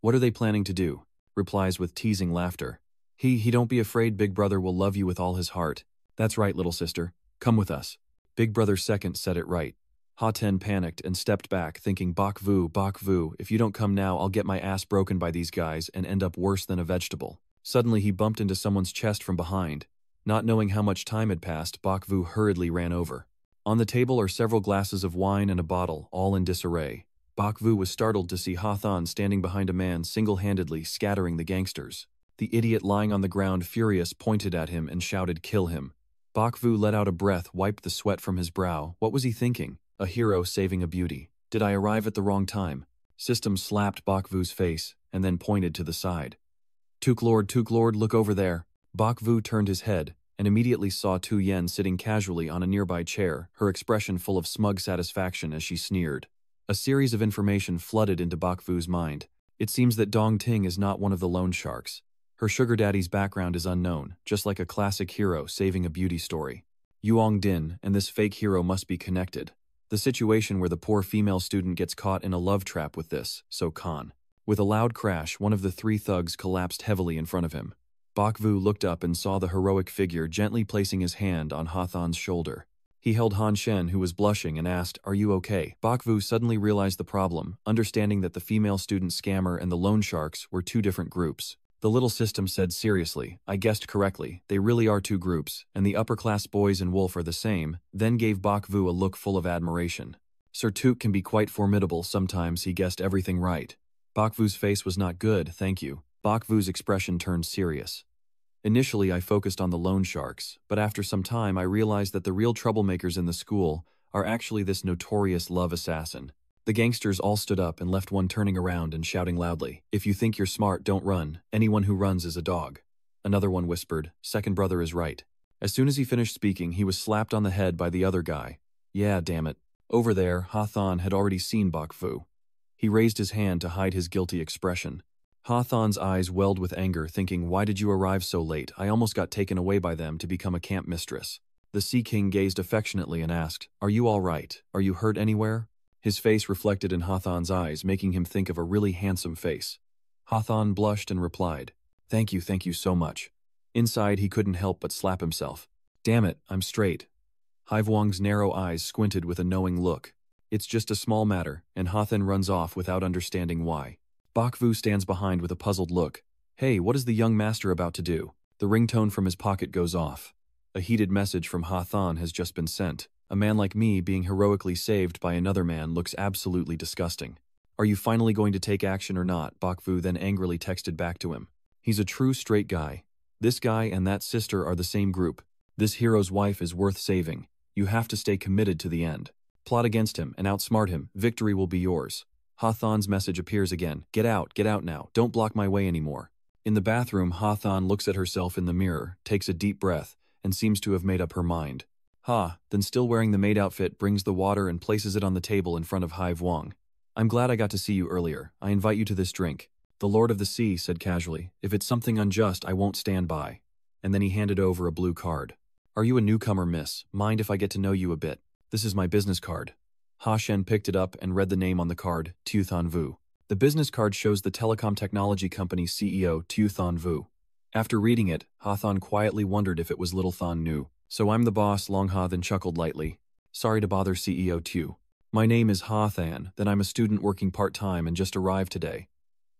"What are they planning to do?" replies with teasing laughter. He don't be afraid, Big Brother will love you with all his heart." "That's right, little sister. Come with us." Big Brother second said it right. Ha Ten panicked and stepped back, thinking, Bok Vu, if you don't come now, I'll get my ass broken by these guys and end up worse than a vegetable." Suddenly he bumped into someone's chest from behind. Not knowing how much time had passed, Bok Vu hurriedly ran over. On the table are several glasses of wine and a bottle, all in disarray. Bok Vu was startled to see Ha Thon standing behind a man single-handedly scattering the gangsters. The idiot lying on the ground, furious, pointed at him and shouted, "Kill him." Bok Vu let out a breath, wiped the sweat from his brow. What was he thinking? A hero saving a beauty. Did I arrive at the wrong time? System slapped Bok Vu's face and then pointed to the side. Tuk Lord, look over there." Bok Vu turned his head and immediately saw Tu Yen sitting casually on a nearby chair, her expression full of smug satisfaction as she sneered. A series of information flooded into Bok Vu's mind. It seems that Dong Ting is not one of the loan sharks. Her sugar daddy's background is unknown, just like a classic hero saving a beauty story. Yuong Din and this fake hero must be connected. The situation where the poor female student gets caught in a love trap with this, so Khan. With a loud crash, one of the three thugs collapsed heavily in front of him. Bok Vu looked up and saw the heroic figure gently placing his hand on Ha Thon's shoulder. He held Han Shen, who was blushing, and asked, "Are you okay?" Bok Vu suddenly realized the problem, understanding that the female student scammer and the loan sharks were two different groups. The little system said seriously, "I guessed correctly, they really are two groups, and the upper-class boys and Wolf are the same," then gave Bok Vu a look full of admiration. Sir Tuk can be quite formidable, sometimes he guessed everything right. Bok Vu's face was not good, thank you. Bok Vu's expression turned serious. "Initially I focused on the loan sharks, but after some time I realized that the real troublemakers in the school are actually this notorious love assassin." The gangsters all stood up and left one turning around and shouting loudly, "If you think you're smart, don't run. Anyone who runs is a dog." Another one whispered, "Second brother is right." As soon as he finished speaking, he was slapped on the head by the other guy. "Yeah, damn it." Over there, Ha Thon had already seen Bok Vu. He raised his hand to hide his guilty expression. Ha Thon's eyes welled with anger, thinking, "Why did you arrive so late? I almost got taken away by them to become a camp mistress." The Sea King gazed affectionately and asked, "Are you all right? Are you hurt anywhere?" His face reflected in Ha Thon's eyes, making him think of a really handsome face. Ha Thon blushed and replied, thank you so much." Inside, he couldn't help but slap himself. "Damn it, I'm straight." Hai Vuong's narrow eyes squinted with a knowing look. It's just a small matter, and Ha Then runs off without understanding why. Bok Vu stands behind with a puzzled look. "Hey, what is the young master about to do?" The ringtone from his pocket goes off. A heated message from Ha Thon has just been sent. "A man like me being heroically saved by another man looks absolutely disgusting. Are you finally going to take action or not?" Bok Vu then angrily texted back to him. "He's a true straight guy. This guy and that sister are the same group. This hero's wife is worth saving. You have to stay committed to the end. Plot against him and outsmart him. Victory will be yours." Ha Thon's message appears again. Get out now. Don't block my way anymore." In the bathroom, Ha-Thon looks at herself in the mirror, takes a deep breath, and seems to have made up her mind. Then still wearing the maid outfit, brings the water and places it on the table in front of Hai Vuong. I'm glad I got to see you earlier. I invite you to this drink. The Lord of the Sea said casually, if it's something unjust, I won't stand by. And then he handed over a blue card. Are you a newcomer, miss? Mind if I get to know you a bit? This is my business card. Ha Shen picked it up and read the name on the card, Tu Thon Vu. The business card shows the telecom technology company's CEO, Tu Thon Vu. After reading it, Ha Thon quietly wondered if it was little Thon Nu. So I'm the boss, Long Ha then chuckled lightly. Sorry to bother CEO Tu. My name is Ha Than, then I'm a student working part-time and just arrived today.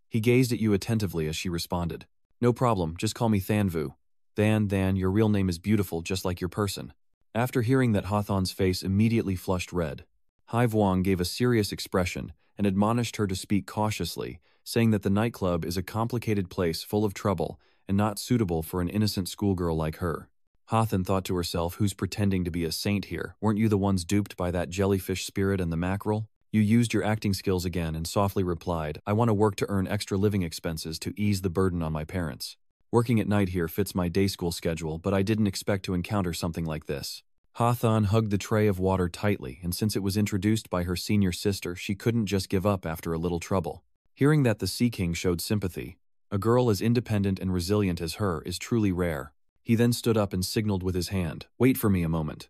He gazed at you attentively as she responded. No problem, just call me Than Vu. Than, your real name is beautiful just like your person. After hearing that, Ha Thon's face immediately flushed red. Hai Vuong gave a serious expression and admonished her to speak cautiously, saying that the nightclub is a complicated place full of trouble and not suitable for an innocent schoolgirl like her. Ha Thon thought to herself, who's pretending to be a saint here? Weren't you the ones duped by that jellyfish spirit and the mackerel? You used your acting skills again and softly replied, I want to work to earn extra living expenses to ease the burden on my parents. Working at night here fits my day school schedule, but I didn't expect to encounter something like this. Ha Thon hugged the tray of water tightly, and since it was introduced by her senior sister, she couldn't just give up after a little trouble. Hearing that, the Sea King showed sympathy. A girl as independent and resilient as her is truly rare. He then stood up and signaled with his hand, wait for me a moment.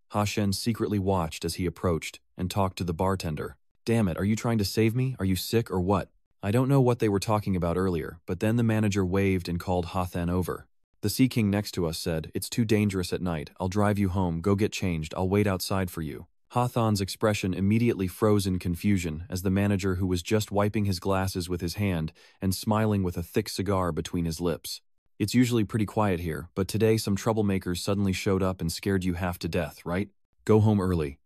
Ha Shen secretly watched as he approached and talked to the bartender. Damn it, are you trying to save me? Are you sick or what? I don't know what they were talking about earlier, but then the manager waved and called Ha Thon over. The Sea King next to us said, it's too dangerous at night, I'll drive you home, go get changed, I'll wait outside for you. Ha Thon's expression immediately froze in confusion as the manager, who was just wiping his glasses with his hand and smiling with a thick cigar between his lips. It's usually pretty quiet here, but today some troublemakers suddenly showed up and scared you half to death, right? Go home early.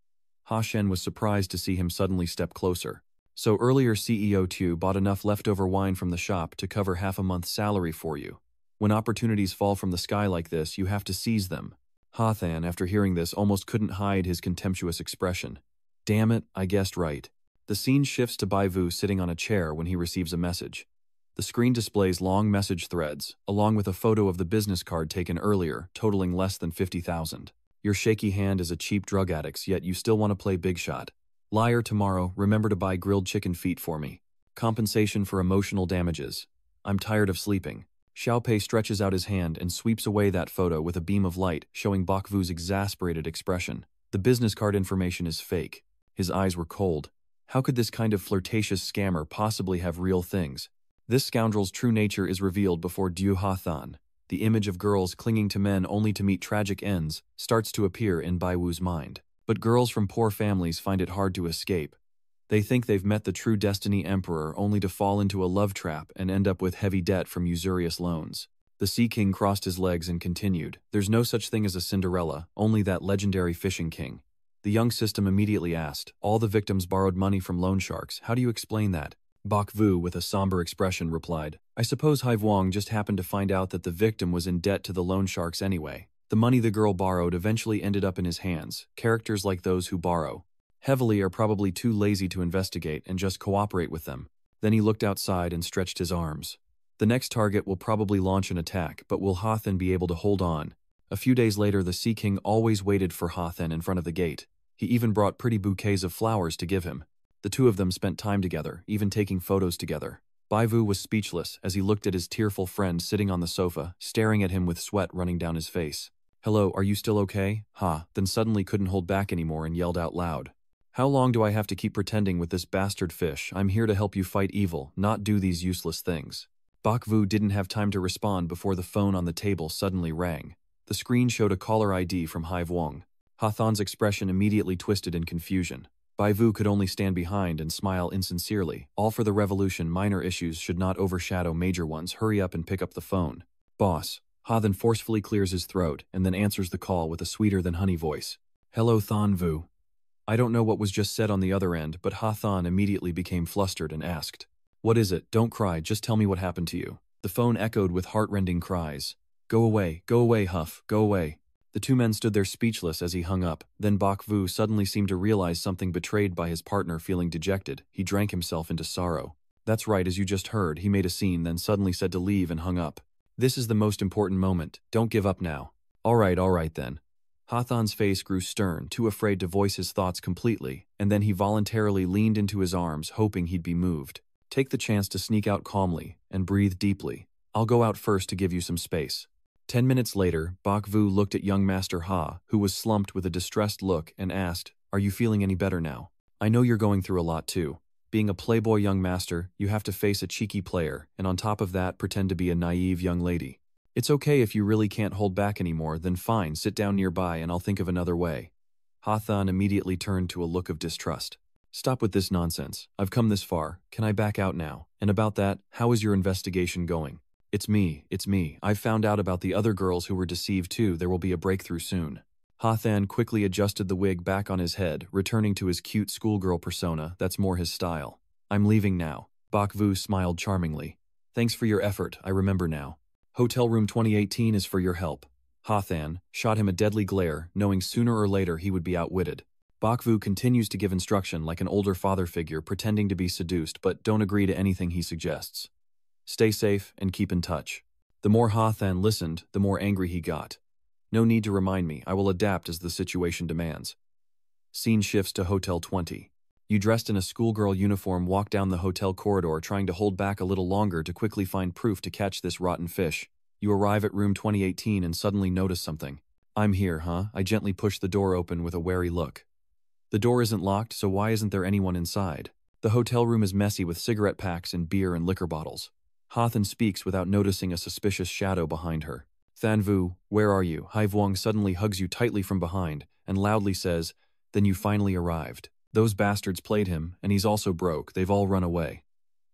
Ha Shen was surprised to see him suddenly step closer. So earlier CEO Tu bought enough leftover wine from the shop to cover half a month's salary for you. When opportunities fall from the sky like this, you have to seize them. Ha Thon, after hearing this, almost couldn't hide his contemptuous expression. Damn it, I guessed right. The scene shifts to Bai Vu sitting on a chair when he receives a message. The screen displays long message threads, along with a photo of the business card taken earlier, totaling less than 50,000. Your shaky hand is a cheap drug addict's, yet you still want to play big shot. Liar, tomorrow, remember to buy grilled chicken feet for me. Compensation for emotional damages. I'm tired of sleeping. Xiaopei stretches out his hand and sweeps away that photo with a beam of light, showing Bok Vu's exasperated expression. The business card information is fake. His eyes were cold. How could this kind of flirtatious scammer possibly have real things? This scoundrel's true nature is revealed before Du Ha Thon. The image of girls clinging to men only to meet tragic ends starts to appear in Bai Wu's mind. But girls from poor families find it hard to escape. They think they've met the true destiny emperor only to fall into a love trap and end up with heavy debt from usurious loans. The Sea King crossed his legs and continued, there's no such thing as a Cinderella, only that legendary fishing king. The young system immediately asked, all the victims borrowed money from loan sharks, how do you explain that? Bok Vu, with a somber expression, replied, I suppose Hai Vuong just happened to find out that the victim was in debt to the loan sharks anyway. The money the girl borrowed eventually ended up in his hands. Characters like those who borrow heavily are probably too lazy to investigate and just cooperate with them. Then he looked outside and stretched his arms. The next target will probably launch an attack, but will Ha Thon be able to hold on? A few days later, the Sea King always waited for Ha Thon in front of the gate. He even brought pretty bouquets of flowers to give him. The two of them spent time together, even taking photos together. Bai Vu was speechless as he looked at his tearful friend sitting on the sofa, staring at him with sweat running down his face. Hello, are you still okay? Then suddenly couldn't hold back anymore and yelled out loud. How long do I have to keep pretending with this bastard fish? I'm here to help you fight evil, not do these useless things. Bok Vu didn't have time to respond before the phone on the table suddenly rang. The screen showed a caller ID from Hai Vuong. Ha Thon's expression immediately twisted in confusion. Bai Vu could only stand behind and smile insincerely. All for the revolution, minor issues should not overshadow major ones. Hurry up and pick up the phone. Boss. Ha then forcefully clears his throat and then answers the call with a sweeter than honey voice. Hello, Thon Vu. I don't know what was just said on the other end, but Ha Thon immediately became flustered and asked, what is it? Don't cry, just tell me what happened to you. The phone echoed with heart-rending cries. Go away, Huff, go away. The two men stood there speechless as he hung up. Then Bok Vu suddenly seemed to realize something, betrayed by his partner feeling dejected. He drank himself into sorrow. That's right, as you just heard, he made a scene, then suddenly said to leave and hung up. This is the most important moment. Don't give up now. All right then. Hathan's face grew stern, too afraid to voice his thoughts completely, and then he voluntarily leaned into his arms, hoping he'd be moved. Take the chance to sneak out calmly and breathe deeply. I'll go out first to give you some space. 10 minutes later, Bak Vu looked at young Master Ha, who was slumped with a distressed look, and asked, "Are you feeling any better now? I know you're going through a lot too. Being a playboy young master, you have to face a cheeky player, and on top of that, pretend to be a naive young lady. It's okay if you really can't hold back anymore, then fine, sit down nearby and I'll think of another way." Hathan immediately turned to a look of distrust. "Stop with this nonsense. I've come this far. Can I back out now? And about that, how is your investigation going?" It's me. I've found out about the other girls who were deceived too. There will be a breakthrough soon." Hathan quickly adjusted the wig back on his head, returning to his cute schoolgirl persona. That's more his style. "I'm leaving now." Bak Vu smiled charmingly. "Thanks for your effort, I remember now. Hotel room 2018 is for your help." Hathan shot him a deadly glare, knowing sooner or later he would be outwitted. Bak Vu continues to give instruction like an older father figure pretending to be seduced, but don't agree to anything he suggests. Stay safe and keep in touch. The more Hathan listened, the more angry he got. No need to remind me, I will adapt as the situation demands. Scene shifts to Hotel 20. You dressed in a schoolgirl uniform walk down the hotel corridor trying to hold back a little longer to quickly find proof to catch this rotten fish. You arrive at room 2018 and suddenly notice something. "I'm here, huh?" I gently push the door open with a wary look. The door isn't locked, so why isn't there anyone inside? The hotel room is messy with cigarette packs and beer and liquor bottles. Hathan speaks without noticing a suspicious shadow behind her. "Than Vu, where are you?" Hai Vuong suddenly hugs you tightly from behind and loudly says, "Then you finally arrived. Those bastards played him, and he's also broke. They've all run away.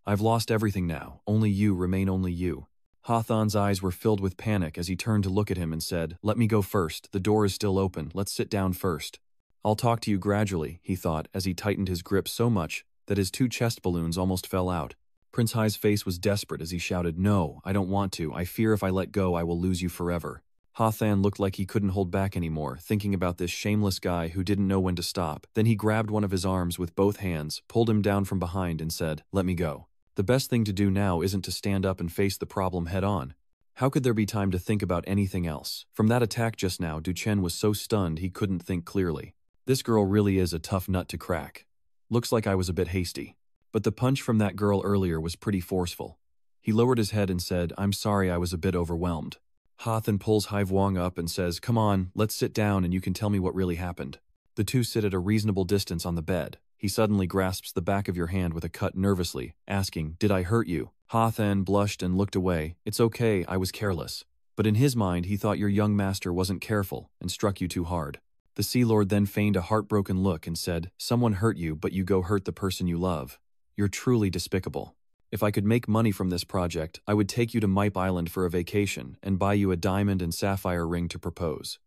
I've lost everything now. Only you remain, only you." Hathan's eyes were filled with panic as he turned to look at him and said, "Let me go first. The door is still open. Let's sit down first." "I'll talk to you gradually," he thought as he tightened his grip so much that his 2 chest balloons almost fell out. Prince Hai's face was desperate as he shouted, "No, I don't want to. I fear if I let go I will lose you forever." Hathan looked like he couldn't hold back anymore, thinking about this shameless guy who didn't know when to stop. Then he grabbed one of his arms with both hands, pulled him down from behind and said, "Let me go. The best thing to do now isn't to stand up and face the problem head on." How could there be time to think about anything else? From that attack just now, Duchen was so stunned he couldn't think clearly. This girl really is a tough nut to crack. Looks like I was a bit hasty. But the punch from that girl earlier was pretty forceful. He lowered his head and said, "I'm sorry, I was a bit overwhelmed." Hathan pulls Hai Vuong up and says, "Come on, let's sit down and you can tell me what really happened." The two sit at a reasonable distance on the bed. He suddenly grasps the back of your hand with a cut nervously, asking, "Did I hurt you?" Hathan blushed and looked away. "It's okay, I was careless." But in his mind, he thought your young master wasn't careful and struck you too hard. The Sea Lord then feigned a heartbroken look and said, "Someone hurt you, but you go hurt the person you love. You're truly despicable. If I could make money from this project, I would take you to Mipe Island for a vacation and buy you a diamond and sapphire ring to propose."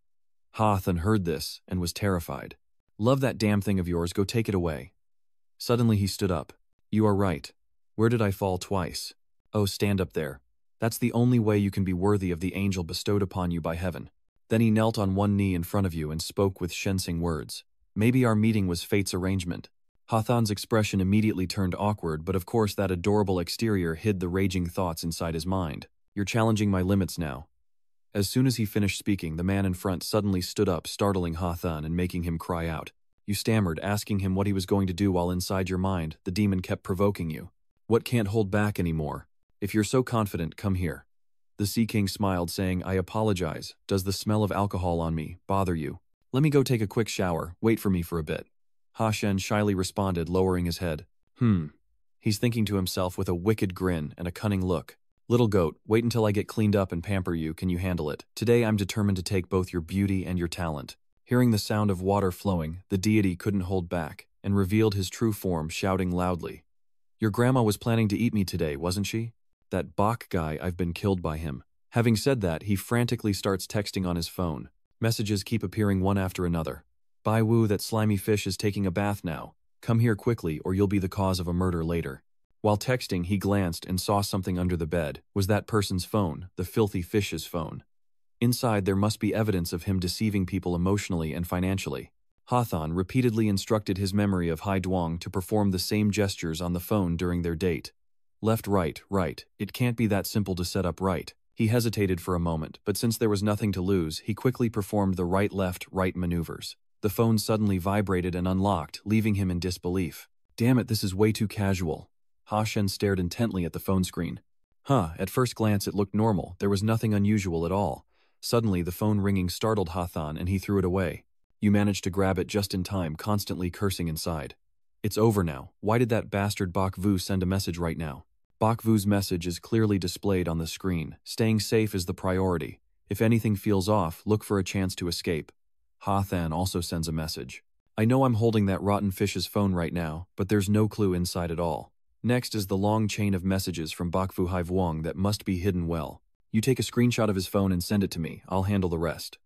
Hathan heard this and was terrified. "Love that damn thing of yours, go take it away." Suddenly he stood up. "You are right. Where did I fall twice? Oh, stand up there. That's the only way you can be worthy of the angel bestowed upon you by heaven." Then he knelt on one knee in front of you and spoke with Shensing words. "Maybe our meeting was fate's arrangement." Hathan's expression immediately turned awkward, but of course that adorable exterior hid the raging thoughts inside his mind. "You're challenging my limits now." As soon as he finished speaking, the man in front suddenly stood up, startling Hathan and making him cry out. You stammered, asking him what he was going to do while inside your mind. The demon kept provoking you. "What can't hold back anymore? If you're so confident, come here." The Sea King smiled, saying, "I apologize. Does the smell of alcohol on me bother you? Let me go take a quick shower. Wait for me for a bit." Ha Shen shyly responded, lowering his head. He's thinking to himself with a wicked grin and a cunning look. "Little goat, wait until I get cleaned up and pamper you. Can you handle it? Today I'm determined to take both your beauty and your talent." Hearing the sound of water flowing, the deity couldn't hold back and revealed his true form, shouting loudly. "Your grandma was planning to eat me today, wasn't she? That Bach guy, I've been killed by him." Having said that, he frantically starts texting on his phone. Messages keep appearing one after another. "Bai Wu, that slimy fish is taking a bath now. Come here quickly or you'll be the cause of a murder later." While texting, he glanced and saw something under the bed. Was that person's phone, the filthy fish's phone. Inside, there must be evidence of him deceiving people emotionally and financially. Hathan repeatedly instructed his memory of Hai Duong to perform the same gestures on the phone during their date. Left, right, right. It can't be that simple to set up right. He hesitated for a moment, but since there was nothing to lose, he quickly performed the right-left-right maneuvers. The phone suddenly vibrated and unlocked, leaving him in disbelief. Damn it, this is way too casual. Ha Shen stared intently at the phone screen. At first glance it looked normal, there was nothing unusual at all. Suddenly the phone ringing startled Hathan and he threw it away. You managed to grab it just in time, constantly cursing inside. It's over now. Why did that bastard Bak Vu send a message right now? Bak Vu's message is clearly displayed on the screen. Staying safe is the priority. If anything feels off, look for a chance to escape. Hathan also sends a message. I know I'm holding that rotten fish's phone right now, but there's no clue inside at all. Next is the long chain of messages from Bak Vu Haivuong that must be hidden well. You take a screenshot of his phone and send it to me. I'll handle the rest.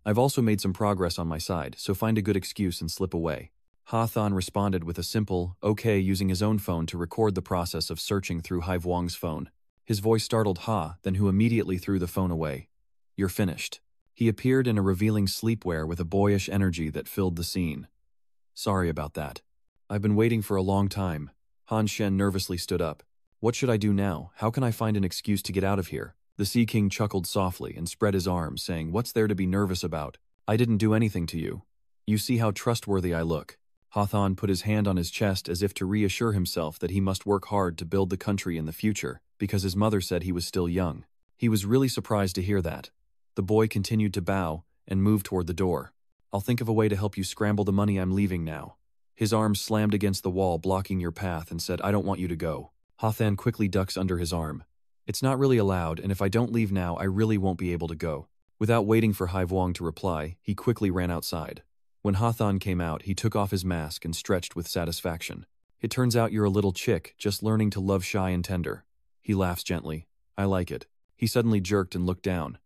I've also made some progress on my side, so find a good excuse and slip away. Hathan responded with a simple, okay, using his own phone to record the process of searching through Haivuong's phone. His voice startled Ha, then who immediately threw the phone away. You're finished. He appeared in a revealing sleepwear with a boyish energy that filled the scene. Sorry about that. I've been waiting for a long time. Han Shen nervously stood up. What should I do now? How can I find an excuse to get out of here? The Sea King chuckled softly and spread his arms, saying, What's there to be nervous about? I didn't do anything to you. You see how trustworthy I look. Hathan put his hand on his chest as if to reassure himself that he must work hard to build the country in the future, because his mother said he was still young. He was really surprised to hear that. The boy continued to bow and moved toward the door. I'll think of a way to help you scramble the money. I'm leaving now. His arm slammed against the wall, blocking your path, and said, I don't want you to go. Hathan quickly ducks under his arm. It's not really allowed, and if I don't leave now, I really won't be able to go. Without waiting for Haivuong to reply, he quickly ran outside. When Hathan came out, he took off his mask and stretched with satisfaction. It turns out you're a little chick, just learning to love shy and tender. He laughs gently. I like it. He suddenly jerked and looked down.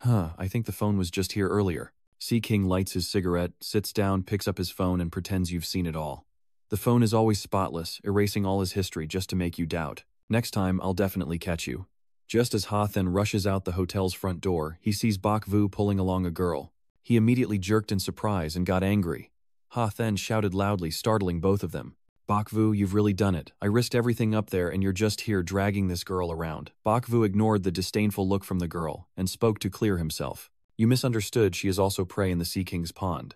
I think the phone was just here earlier. Sea King lights his cigarette, sits down, picks up his phone, and pretends you've seen it all. The phone is always spotless, erasing all his history just to make you doubt. Next time, I'll definitely catch you. Just as Hathan rushes out the hotel's front door, he sees Bak Vu pulling along a girl. He immediately jerked in surprise and got angry. Hathan shouted loudly, startling both of them. Bak Vu, you've really done it. I risked everything up there and you're just here dragging this girl around. Bak Vu ignored the disdainful look from the girl and spoke to clear himself. You misunderstood, she is also prey in the Sea King's pond.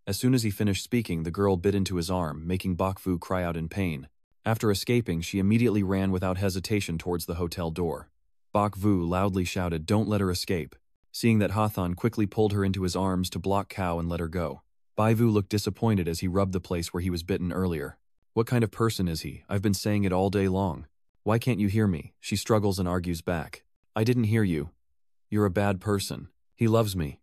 As soon as he finished speaking, the girl bit into his arm, making Bak Vu cry out in pain. After escaping, she immediately ran without hesitation towards the hotel door. Bak Vu loudly shouted, Don't let her escape. Seeing that Hathan quickly pulled her into his arms to block Cow and let her go. Bai Vu looked disappointed as he rubbed the place where he was bitten earlier. What kind of person is he? I've been saying it all day long. Why can't you hear me? She struggles and argues back. I didn't hear you. You're a bad person. He loves me.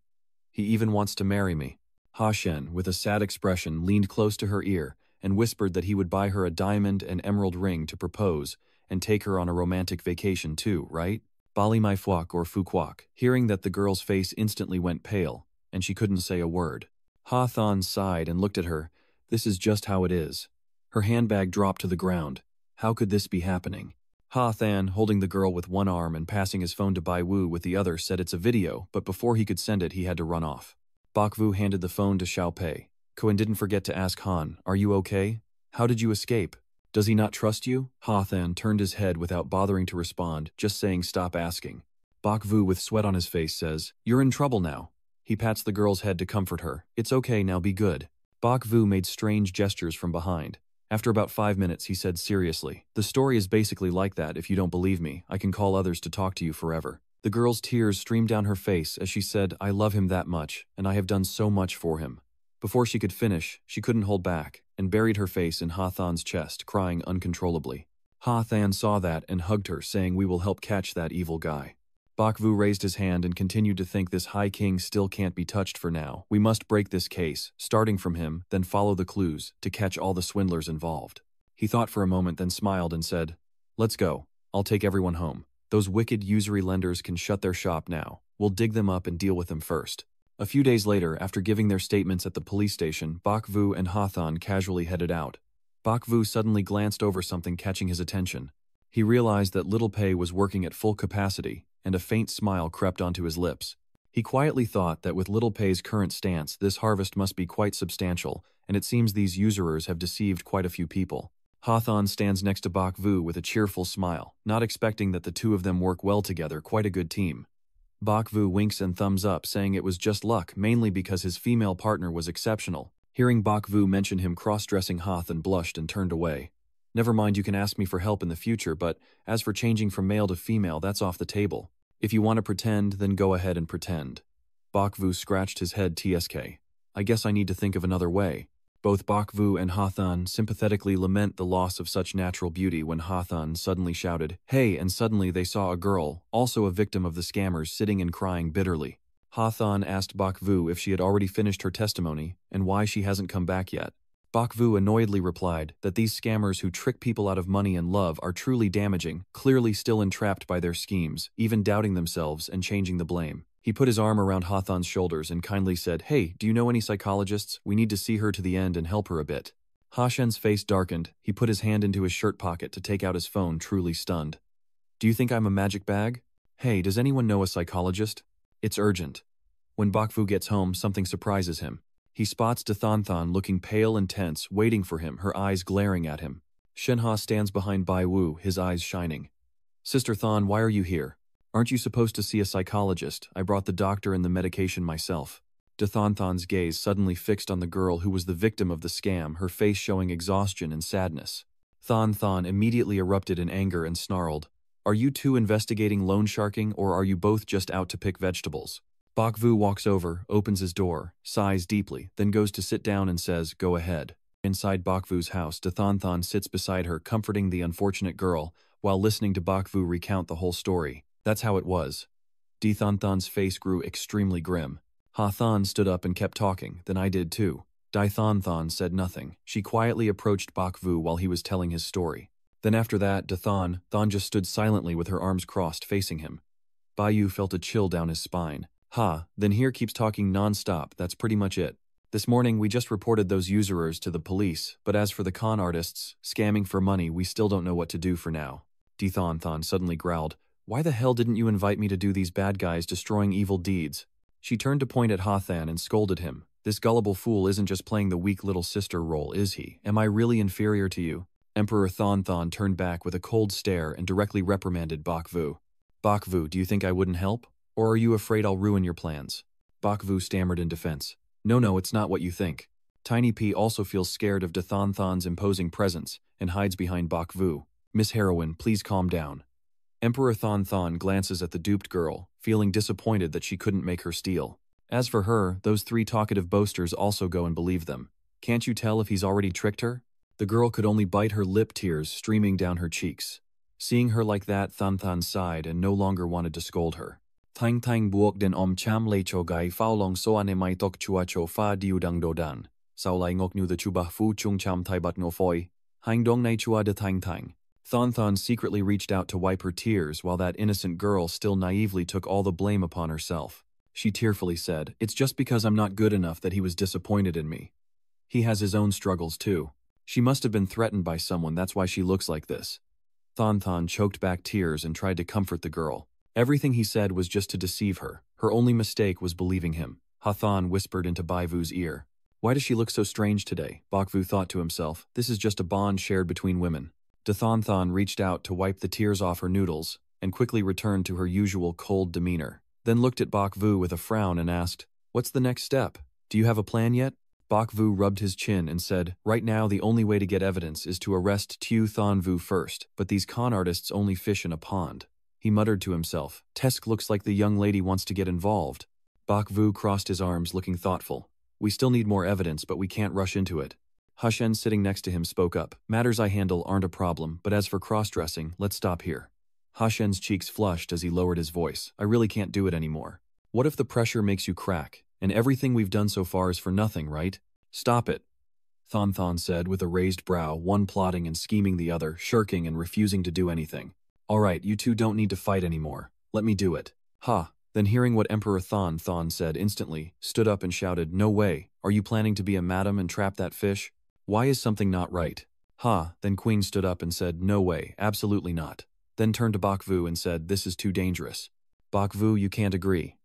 He even wants to marry me. Ha Shen, with a sad expression, leaned close to her ear and whispered that he would buy her a diamond and emerald ring to propose and take her on a romantic vacation too, right? Bali Mai Phuoc or Fuquoc. Hearing that, the girl's face instantly went pale, and she couldn't say a word. Hathan sighed and looked at her. This is just how it is. Her handbag dropped to the ground. How could this be happening? Hathan, holding the girl with one arm and passing his phone to Bai Wu with the other, said it's a video, but before he could send it, he had to run off. Bak Vu handed the phone to Xiao Pei. Cohen didn't forget to ask Han, are you okay? How did you escape? Does he not trust you? Hathan turned his head without bothering to respond, just saying stop asking. Bak Vu, with sweat on his face, says, You're in trouble now. He pats the girl's head to comfort her. It's okay now, be good. Bak Vu made strange gestures from behind. After about 5 minutes, he said seriously, The story is basically like that. If you don't believe me, I can call others to talk to you forever. The girl's tears streamed down her face as she said, I love him that much, and I have done so much for him. Before she could finish, she couldn't hold back, and buried her face in Hathan's chest, crying uncontrollably. Hathan saw that and hugged her, saying, We will help catch that evil guy. Bak Vu raised his hand and continued to think, This High King still can't be touched for now. We must break this case, starting from him, then follow the clues, to catch all the swindlers involved. He thought for a moment, then smiled and said, Let's go. I'll take everyone home. Those wicked usury lenders can shut their shop now. We'll dig them up and deal with them first. A few days later, after giving their statements at the police station, Bak Vu and Hathan casually headed out. Bak Vu suddenly glanced over something, catching his attention. He realized that Little Pei was working at full capacity, and a faint smile crept onto his lips. He quietly thought that with Little Pei's current stance, this harvest must be quite substantial, and it seems these usurers have deceived quite a few people. Hawthorne stands next to Bok Vu with a cheerful smile, not expecting that the two of them work well together, quite a good team. Bok Vu winks and thumbs up, saying it was just luck, mainly because his female partner was exceptional. Hearing Bok Vu mention him cross-dressing, Hawthorne blushed and turned away. Never mind, you can ask me for help in the future, but as for changing from male to female, that's off the table. If you want to pretend, then go ahead and pretend. Bok Vu scratched his head. TSK. I guess I need to think of another way. Both Bok Vu and Hawthorne sympathetically lament the loss of such natural beauty when Hawthorne suddenly shouted, "Hey!" and suddenly they saw a girl, also a victim of the scammers, sitting and crying bitterly. Hawthorne asked Bok Vu if she had already finished her testimony and why she hasn't come back yet. Bok Vu annoyedly replied that these scammers who trick people out of money and love are truly damaging, clearly still entrapped by their schemes, even doubting themselves and changing the blame. He put his arm around Hawthorne's shoulders and kindly said, "Hey, do you know any psychologists? We need to see her to the end and help her a bit." Hashen's face darkened. He put his hand into his shirt pocket to take out his phone, truly stunned. "Do you think I'm a magic bag? Hey, does anyone know a psychologist? It's urgent." When Bok Vu gets home, something surprises him. He spots Dathanthan looking pale and tense, waiting for him, her eyes glaring at him. Shenhe stands behind Bai Wu, his eyes shining. "Sister Than, why are you here? Aren't you supposed to see a psychologist? I brought the doctor and the medication myself." Dathanthan's gaze suddenly fixed on the girl who was the victim of the scam, her face showing exhaustion and sadness. Than immediately erupted in anger and snarled, "Are you two investigating loan sharking, or are you both just out to pick vegetables?" Bok Vu walks over, opens his door, sighs deeply, then goes to sit down and says, "Go ahead." Inside Bok Vu's house, Dathanthan sits beside her, comforting the unfortunate girl, while listening to Bok Vu recount the whole story. That's how it was. Dathanthan's face grew extremely grim. Hawthorne stood up and kept talking, then I did too. Dathanthan said nothing. She quietly approached Bok Vu while he was telling his story. Then after that, Than just stood silently with her arms crossed, facing him. Bai felt a chill down his spine. Then here keeps talking non-stop, that's pretty much it. This morning we just reported those usurers to the police, but as for the con artists, scamming for money, we still don't know what to do for now. Dathanthan suddenly growled, "Why the hell didn't you invite me to do these bad guys destroying evil deeds?" She turned to point at Hawthorne and scolded him. "This gullible fool isn't just playing the weak little sister role, is he? Am I really inferior to you?" Emperor Than turned back with a cold stare and directly reprimanded Bok Vu. "Bok Vu, do you think I wouldn't help? Or are you afraid I'll ruin your plans?" Bok Vu stammered in defense. No, it's not what you think." Tiny P also feels scared of Dathanthan's imposing presence and hides behind Bok Vu. "Miss Heroine, please calm down." Emperor Than glances at the duped girl, feeling disappointed that she couldn't make her steal. As for her, those three talkative boasters also go and believe them. Can't you tell if he's already tricked her? The girl could only bite her lip, tears streaming down her cheeks. Seeing her like that, Than sighed and no longer wanted to scold her. "Thang buok den cham le cho gai phao long so ane mai tok chua cho fa diu dang do dan. Sao lai ngok nu the chubah fu chung cham thai bat ngo foi. Hang dong nai chua de thang. Than secretly reached out to wipe her tears while that innocent girl still naively took all the blame upon herself. She tearfully said, "It's just because I'm not good enough that he was disappointed in me. He has his own struggles too. She must have been threatened by someone, that's why she looks like this." Than choked back tears and tried to comfort the girl. Everything he said was just to deceive her. Her only mistake was believing him. Hawthorne whispered into Bai Vu's ear. "Why does she look so strange today?" Bok Vu thought to himself. This is just a bond shared between women. Dathanthan reached out to wipe the tears off her noodles and quickly returned to her usual cold demeanor. Then looked at Bok Vu with a frown and asked, "What's the next step? Do you have a plan yet?" Bok Vu rubbed his chin and said, "Right now the only way to get evidence is to arrest Tu Than Vu first, but these con artists only fish in a pond." He muttered to himself, "Tesk looks like the young lady wants to get involved." Bok Vu crossed his arms, looking thoughtful. "We still need more evidence, but we can't rush into it." Hashen, sitting next to him, spoke up. "Matters I handle aren't a problem, but as for cross-dressing, let's stop here." Hashen's cheeks flushed as he lowered his voice. "I really can't do it anymore. What if the pressure makes you crack? And everything we've done so far is for nothing, right? Stop it." Than said with a raised brow, one plotting and scheming, the other shirking and refusing to do anything. "All right, you two don't need to fight anymore. Let me do it." Then hearing what Emperor Than said instantly, stood up and shouted, "No way. Are you planning to be a madam and trap that fish? Why is something not right?" Then Queen stood up and said, "No way, absolutely not." Then turned to Bok Vu and said, "This is too dangerous." "Bok Vu, you can't agree."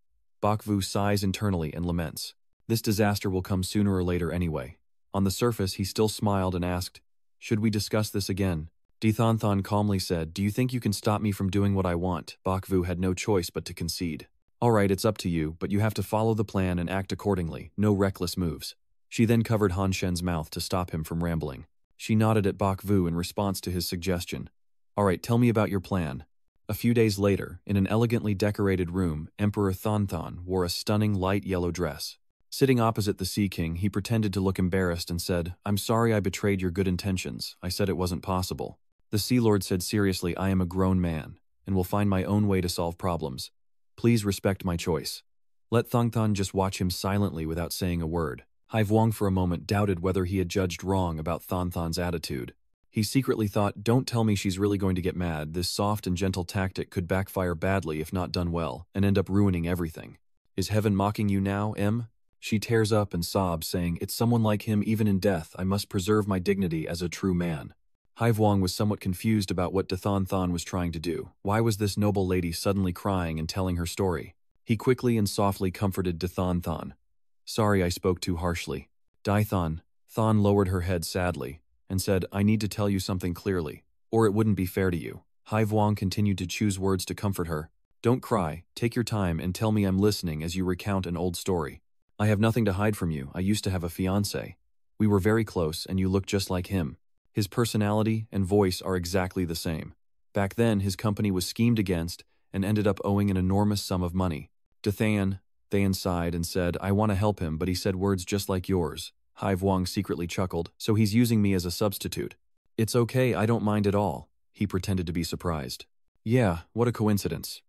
Bok Vu sighs internally and laments. This disaster will come sooner or later anyway. On the surface, he still smiled and asked, Should we discuss this again? Thon calmly said, do you think you can stop me from doing what I want? Bakvu had no choice but to concede. Alright, it's up to you, but you have to follow the plan and act accordingly, no reckless moves. She then covered Han Shen's mouth to stop him from rambling. She nodded at Bakvu in response to his suggestion. Alright, tell me about your plan. A few days later, in an elegantly decorated room, Emperor Thon wore a stunning light yellow dress. Sitting opposite the Sea King, he pretended to look embarrassed and said, I'm sorry I betrayed your good intentions. I said it wasn't possible. The Sea Lord said seriously, I am a grown man, and will find my own way to solve problems. Please respect my choice. Let Thon just watch him silently without saying a word. Hai Vuong for a moment doubted whether he had judged wrong about Thon's attitude. He secretly thought, don't tell me she's really going to get mad. This soft and gentle tactic could backfire badly if not done well, and end up ruining everything. Is heaven mocking you now, Em? She tears up and sobs, saying, it's someone like him even in death. I must preserve my dignity as a true man. Hai Vuong was somewhat confused about what Thon was trying to do. Why was this noble lady suddenly crying and telling her story? He quickly and softly comforted Thon. Sorry I spoke too harshly. Thon lowered her head sadly and said, I need to tell you something clearly, or it wouldn't be fair to you. Hai Vuong continued to choose words to comfort her. Don't cry, take your time and tell me I'm listening as you recount an old story. I have nothing to hide from you. I used to have a fiancé. We were very close and you look just like him. His personality and voice are exactly the same. Back then, his company was schemed against and ended up owing an enormous sum of money. Than sighed and said, I want to help him, but he said words just like yours. Hai Vuong secretly chuckled, so he's using me as a substitute. It's okay, I don't mind at all. He pretended to be surprised. Yeah, what a coincidence.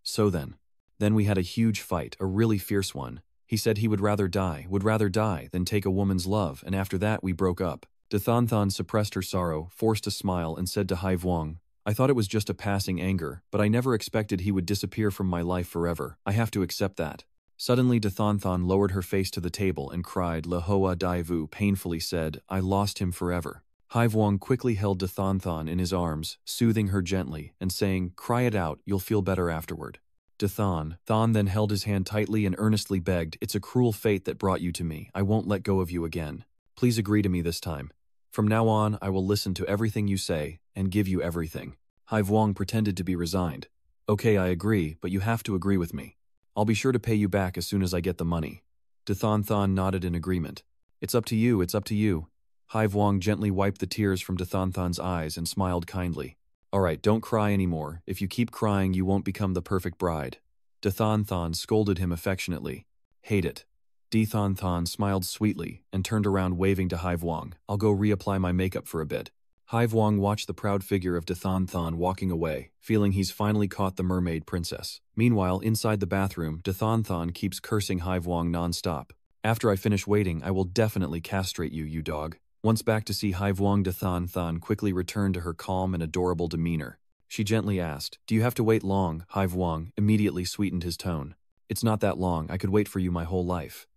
So then we had a huge fight, a really fierce one. He said he would rather die than take a woman's love, and after that we broke up. Thon suppressed her sorrow, forced a smile, and said to Hai Vuong, I thought it was just a passing anger, but I never expected he would disappear from my life forever. I have to accept that. Suddenly Thon lowered her face to the table and cried. Lahoa Daivu painfully said, I lost him forever. Hai Vuong quickly held Thon in his arms, soothing her gently, and saying, cry it out, you'll feel better afterward. Thon then held his hand tightly and earnestly begged, it's a cruel fate that brought you to me. I won't let go of you again. Please agree to me this time. From now on, I will listen to everything you say and give you everything. Hai Vuong pretended to be resigned. Okay, I agree, but you have to agree with me. I'll be sure to pay you back as soon as I get the money. Thon nodded in agreement. It's up to you, it's up to you. Hai Vuong gently wiped the tears from Thon's eyes and smiled kindly. Alright, don't cry anymore. If you keep crying, you won't become the perfect bride. Thon scolded him affectionately. Hate it. Thon smiled sweetly and turned around waving to Hai Vuong. I'll go reapply my makeup for a bit. Hai Vuong watched the proud figure of Thon walking away, feeling he's finally caught the mermaid princess. Meanwhile, inside the bathroom, Thon keeps cursing Hai Vuong non-stop. After I finish waiting, I will definitely castrate you, you dog. Once back to see Hai Vuong, Thon quickly returned to her calm and adorable demeanor. She gently asked, do you have to wait long? Hai Vuong immediately sweetened his tone. It's not that long, I could wait for you my whole life.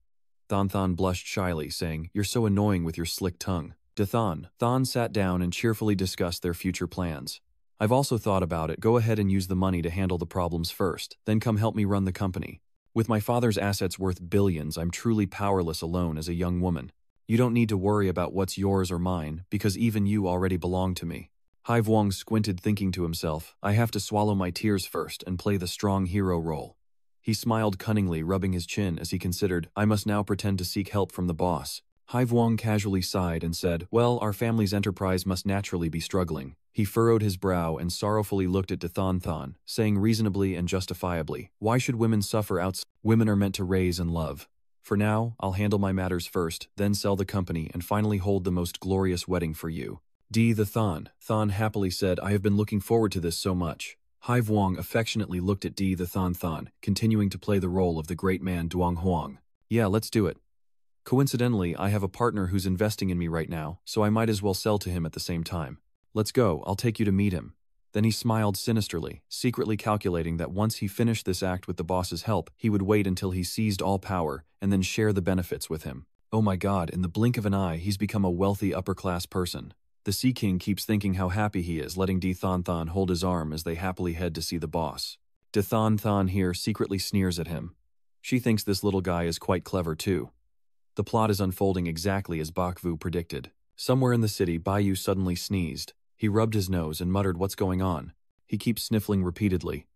Thon blushed shyly, saying, you're so annoying with your slick tongue. Thon sat down and cheerfully discussed their future plans. I've also thought about it. Go ahead and use the money to handle the problems first, then come help me run the company. With my father's assets worth billions, I'm truly powerless alone as a young woman. You don't need to worry about what's yours or mine, because even you already belong to me. Hai Vuong squinted, thinking to himself, I have to swallow my tears first and play the strong hero role. He smiled cunningly, rubbing his chin as he considered, I must now pretend to seek help from the boss. Hai Vuong casually sighed and said, well, our family's enterprise must naturally be struggling. He furrowed his brow and sorrowfully looked at Thon, saying reasonably and justifiably, why should women suffer outside? Women are meant to raise and love. For now, I'll handle my matters first, then sell the company and finally hold the most glorious wedding for you. Thon happily said, I have been looking forward to this so much. Hai Vuong affectionately looked at Thon, continuing to play the role of the great man Duong Huang. Yeah, let's do it. Coincidentally, I have a partner who's investing in me right now, so I might as well sell to him at the same time. Let's go, I'll take you to meet him. Then he smiled sinisterly, secretly calculating that once he finished this act with the boss's help, he would wait until he seized all power and then share the benefits with him. Oh my god, in the blink of an eye, he's become a wealthy upper-class person. The Sea King keeps thinking how happy he is letting Thon hold his arm as they happily head to see the boss. Thon here secretly sneers at him. She thinks this little guy is quite clever too. The plot is unfolding exactly as Bakvu predicted. Somewhere in the city, Bai suddenly sneezed. He rubbed his nose and muttered, "What's going on?" He keeps sniffling repeatedly.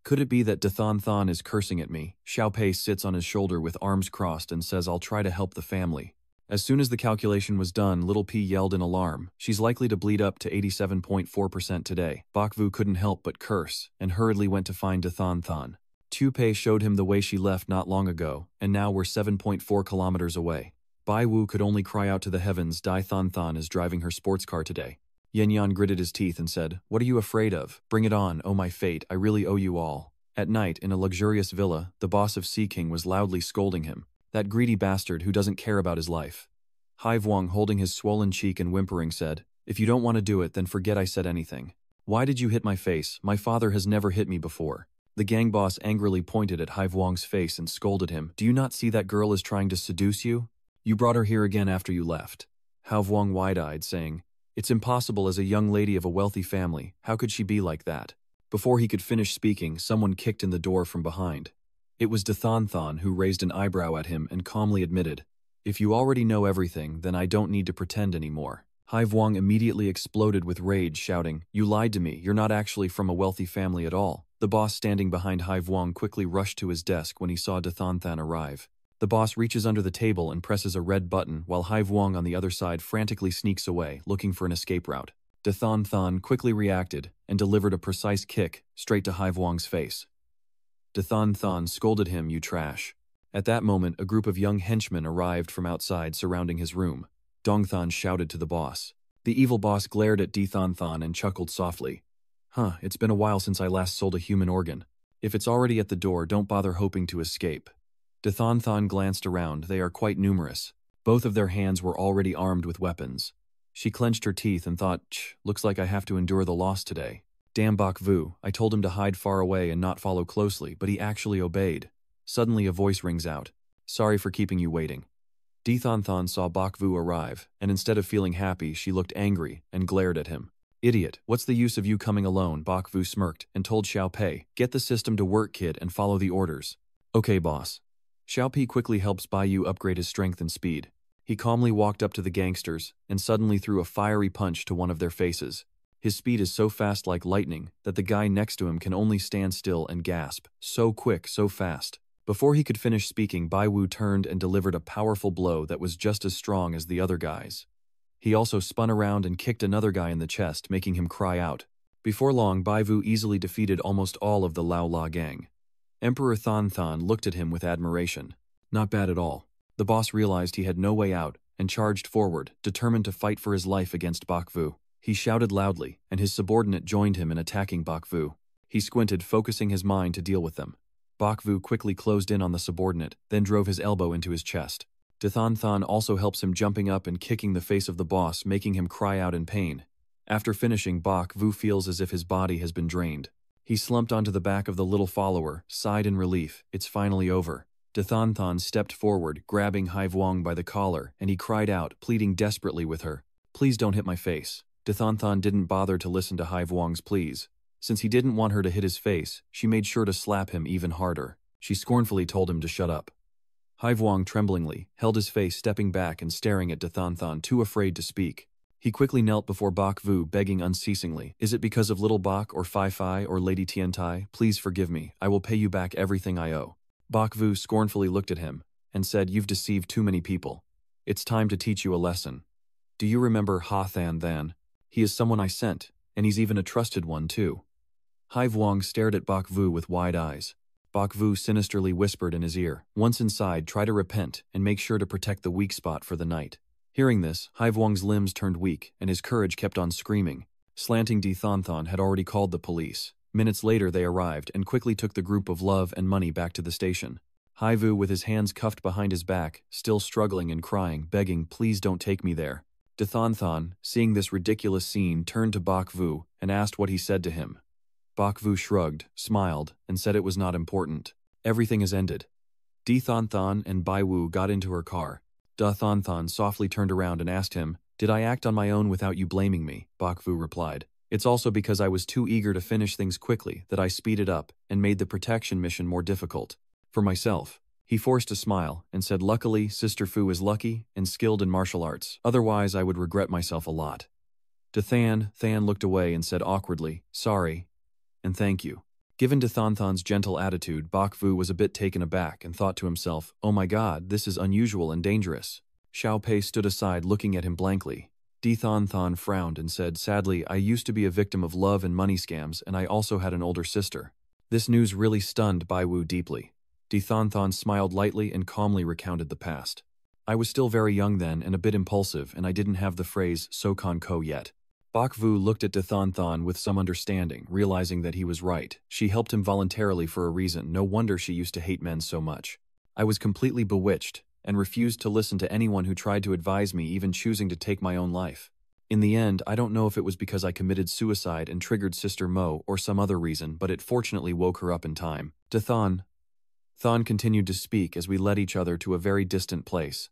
Could it be that Dathan Than is cursing at me? Xiao Pei sits on his shoulder with arms crossed and says, "I'll try to help the family." As soon as the calculation was done, Little P yelled in alarm. She's likely to bleed up to 87.4% today. Bakvu couldn't help but curse, and hurriedly went to find Dathan Than. Tu Pei showed him the way she left not long ago, and now we're 7.4 kilometers away. Bai Wu could only cry out to the heavens, Dai Than Than is driving her sports car today. Yen Yan gritted his teeth and said, "What are you afraid of? Bring it on, oh my fate, I really owe you all." At night, in a luxurious villa, the boss of Sea King was loudly scolding him. That greedy bastard who doesn't care about his life. Hai Vuong, holding his swollen cheek and whimpering, said, "If you don't want to do it, then forget I said anything. Why did you hit my face? My father has never hit me before." The gang boss angrily pointed at Hai Vuong's face and scolded him. "Do you not see that girl is trying to seduce you? You brought her here again after you left." Hai Vuong wide-eyed, saying, "It's impossible as a young lady of a wealthy family. How could she be like that?" Before he could finish speaking, someone kicked in the door from behind. It was Dathan Than, who raised an eyebrow at him and calmly admitted, "If you already know everything, then I don't need to pretend anymore." Hai Vuong immediately exploded with rage, shouting, "You lied to me, you're not actually from a wealthy family at all." The boss standing behind Hai Vuong quickly rushed to his desk when he saw Dathan Than arrive. The boss reaches under the table and presses a red button, while Hai Vuong on the other side frantically sneaks away, looking for an escape route. Dathan Than quickly reacted and delivered a precise kick straight to Hai Vuong's face. Dathan Than scolded him, "You trash." At that moment, a group of young henchmen arrived from outside, surrounding his room. Dong Than shouted to the boss. The evil boss glared at Dathan Than and chuckled softly. It's been a while since I last sold a human organ. If it's already at the door, don't bother hoping to escape." Dathan Than glanced around. They are quite numerous. Both of their hands were already armed with weapons. She clenched her teeth and thought, looks like I have to endure the loss today. Damn Bak Vu, I told him to hide far away and not follow closely, but he actually obeyed. Suddenly a voice rings out. "Sorry for keeping you waiting." Dathan Than saw Bak Vu arrive, and instead of feeling happy, she looked angry and glared at him. "Idiot, what's the use of you coming alone?" Bak Vu smirked and told Xiao Pei, "Get the system to work, kid, and follow the orders." "Okay, boss." Xiao Pei quickly helps Bai Yu upgrade his strength and speed. He calmly walked up to the gangsters and suddenly threw a fiery punch to one of their faces. His speed is so fast like lightning that the guy next to him can only stand still and gasp. So quick, so fast. Before he could finish speaking, Bai Wu turned and delivered a powerful blow that was just as strong as the other guy's. He also spun around and kicked another guy in the chest, making him cry out. Before long, Bai Wu easily defeated almost all of the Lao La gang. Emperor Than Than looked at him with admiration. Not bad at all. The boss realized he had no way out and charged forward, determined to fight for his life against Bak Vu. He shouted loudly, and his subordinate joined him in attacking Bak Vu. He squinted, focusing his mind to deal with them. Bak Vu quickly closed in on the subordinate, then drove his elbow into his chest. Dathan Than also helps him, jumping up and kicking the face of the boss, making him cry out in pain. After finishing, Bak Vu feels as if his body has been drained. He slumped onto the back of the little follower, sighed in relief. It's finally over. Dathan Than stepped forward, grabbing Hai Vuong by the collar, and he cried out, pleading desperately with her. "Please don't hit my face." Dathan Than didn't bother to listen to Hai Vuong's pleas. Since he didn't want her to hit his face, she made sure to slap him even harder. She scornfully told him to shut up. Hai Vuong tremblingly held his face, stepping back and staring at Dathan Than, too afraid to speak. He quickly knelt before Bak Vu, begging unceasingly, "Is it because of little Bak or Fai Fai or Lady Tiantai? Please forgive me. I will pay you back everything I owe." Bak Vu scornfully looked at him and said, "You've deceived too many people. It's time to teach you a lesson. Do you remember Ha Than Than? He is someone I sent, and he's even a trusted one too." Hai Vuong stared at Bak Vu with wide eyes. Bak Vu sinisterly whispered in his ear, "Once inside, try to repent and make sure to protect the weak spot for the night." Hearing this, Hai Vuong's limbs turned weak, and his courage kept on screaming. Slanting Dathan Than had already called the police. Minutes later, they arrived and quickly took the group of love and money back to the station. Hai Vu, with his hands cuffed behind his back, still struggling and crying, begging, "Please don't take me there." Dathan Than, seeing this ridiculous scene, turned to Bak Vu and asked what he said to him. Bak Vu shrugged, smiled, and said it was not important. Everything is ended. Dathan Than and Bai Wu got into her car. Dathan Than softly turned around and asked him, "Did I act on my own without you blaming me?" Bak Vu replied, "It's also because I was too eager to finish things quickly that I speeded up and made the protection mission more difficult. For myself." He forced a smile and said, "Luckily, Sister Fu is lucky and skilled in martial arts. Otherwise, I would regret myself a lot." Than looked away and said awkwardly, "Sorry, and thank you." Given Than's gentle attitude, Bok Vu was a bit taken aback and thought to himself, "Oh my god, this is unusual and dangerous." Xiao Pei stood aside looking at him blankly. Than frowned and said, "Sadly, I used to be a victim of love and money scams, and I also had an older sister." This news really stunned Bai Wu deeply. Than smiled lightly and calmly recounted the past. "I was still very young then and a bit impulsive, and I didn't have the phrase Sokan Ko yet." Bok Vu looked at Than with some understanding, realizing that he was right. She helped him voluntarily for a reason. No wonder she used to hate men so much. "I was completely bewitched and refused to listen to anyone who tried to advise me, even choosing to take my own life. In the end, I don't know if it was because I committed suicide and triggered Sister Mo or some other reason, but it fortunately woke her up in time." Than continued to speak as we led each other to a very distant place.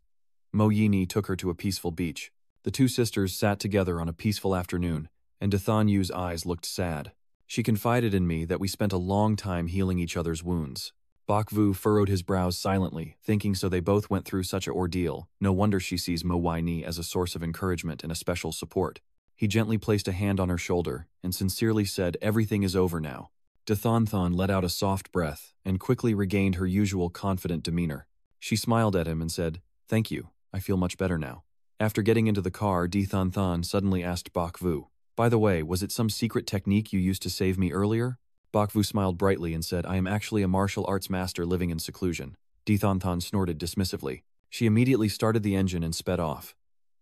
Mo Yini took her to a peaceful beach. The two sisters sat together on a peaceful afternoon, and Than Yu's eyes looked sad. She confided in me that we spent a long time healing each other's wounds. Bok Vu furrowed his brows silently, thinking so they both went through such an ordeal. No wonder she sees Mo Yini as a source of encouragement and a special support. He gently placed a hand on her shoulder and sincerely said, "Everything is over now." Than let out a soft breath and quickly regained her usual confident demeanor. She smiled at him and said, "Thank you, I feel much better now." After getting into the car, Than suddenly asked Bok Vu, "By the way, was it some secret technique you used to save me earlier?" Bok Vu smiled brightly and said, "I am actually a martial arts master living in seclusion." Than snorted dismissively. She immediately started the engine and sped off.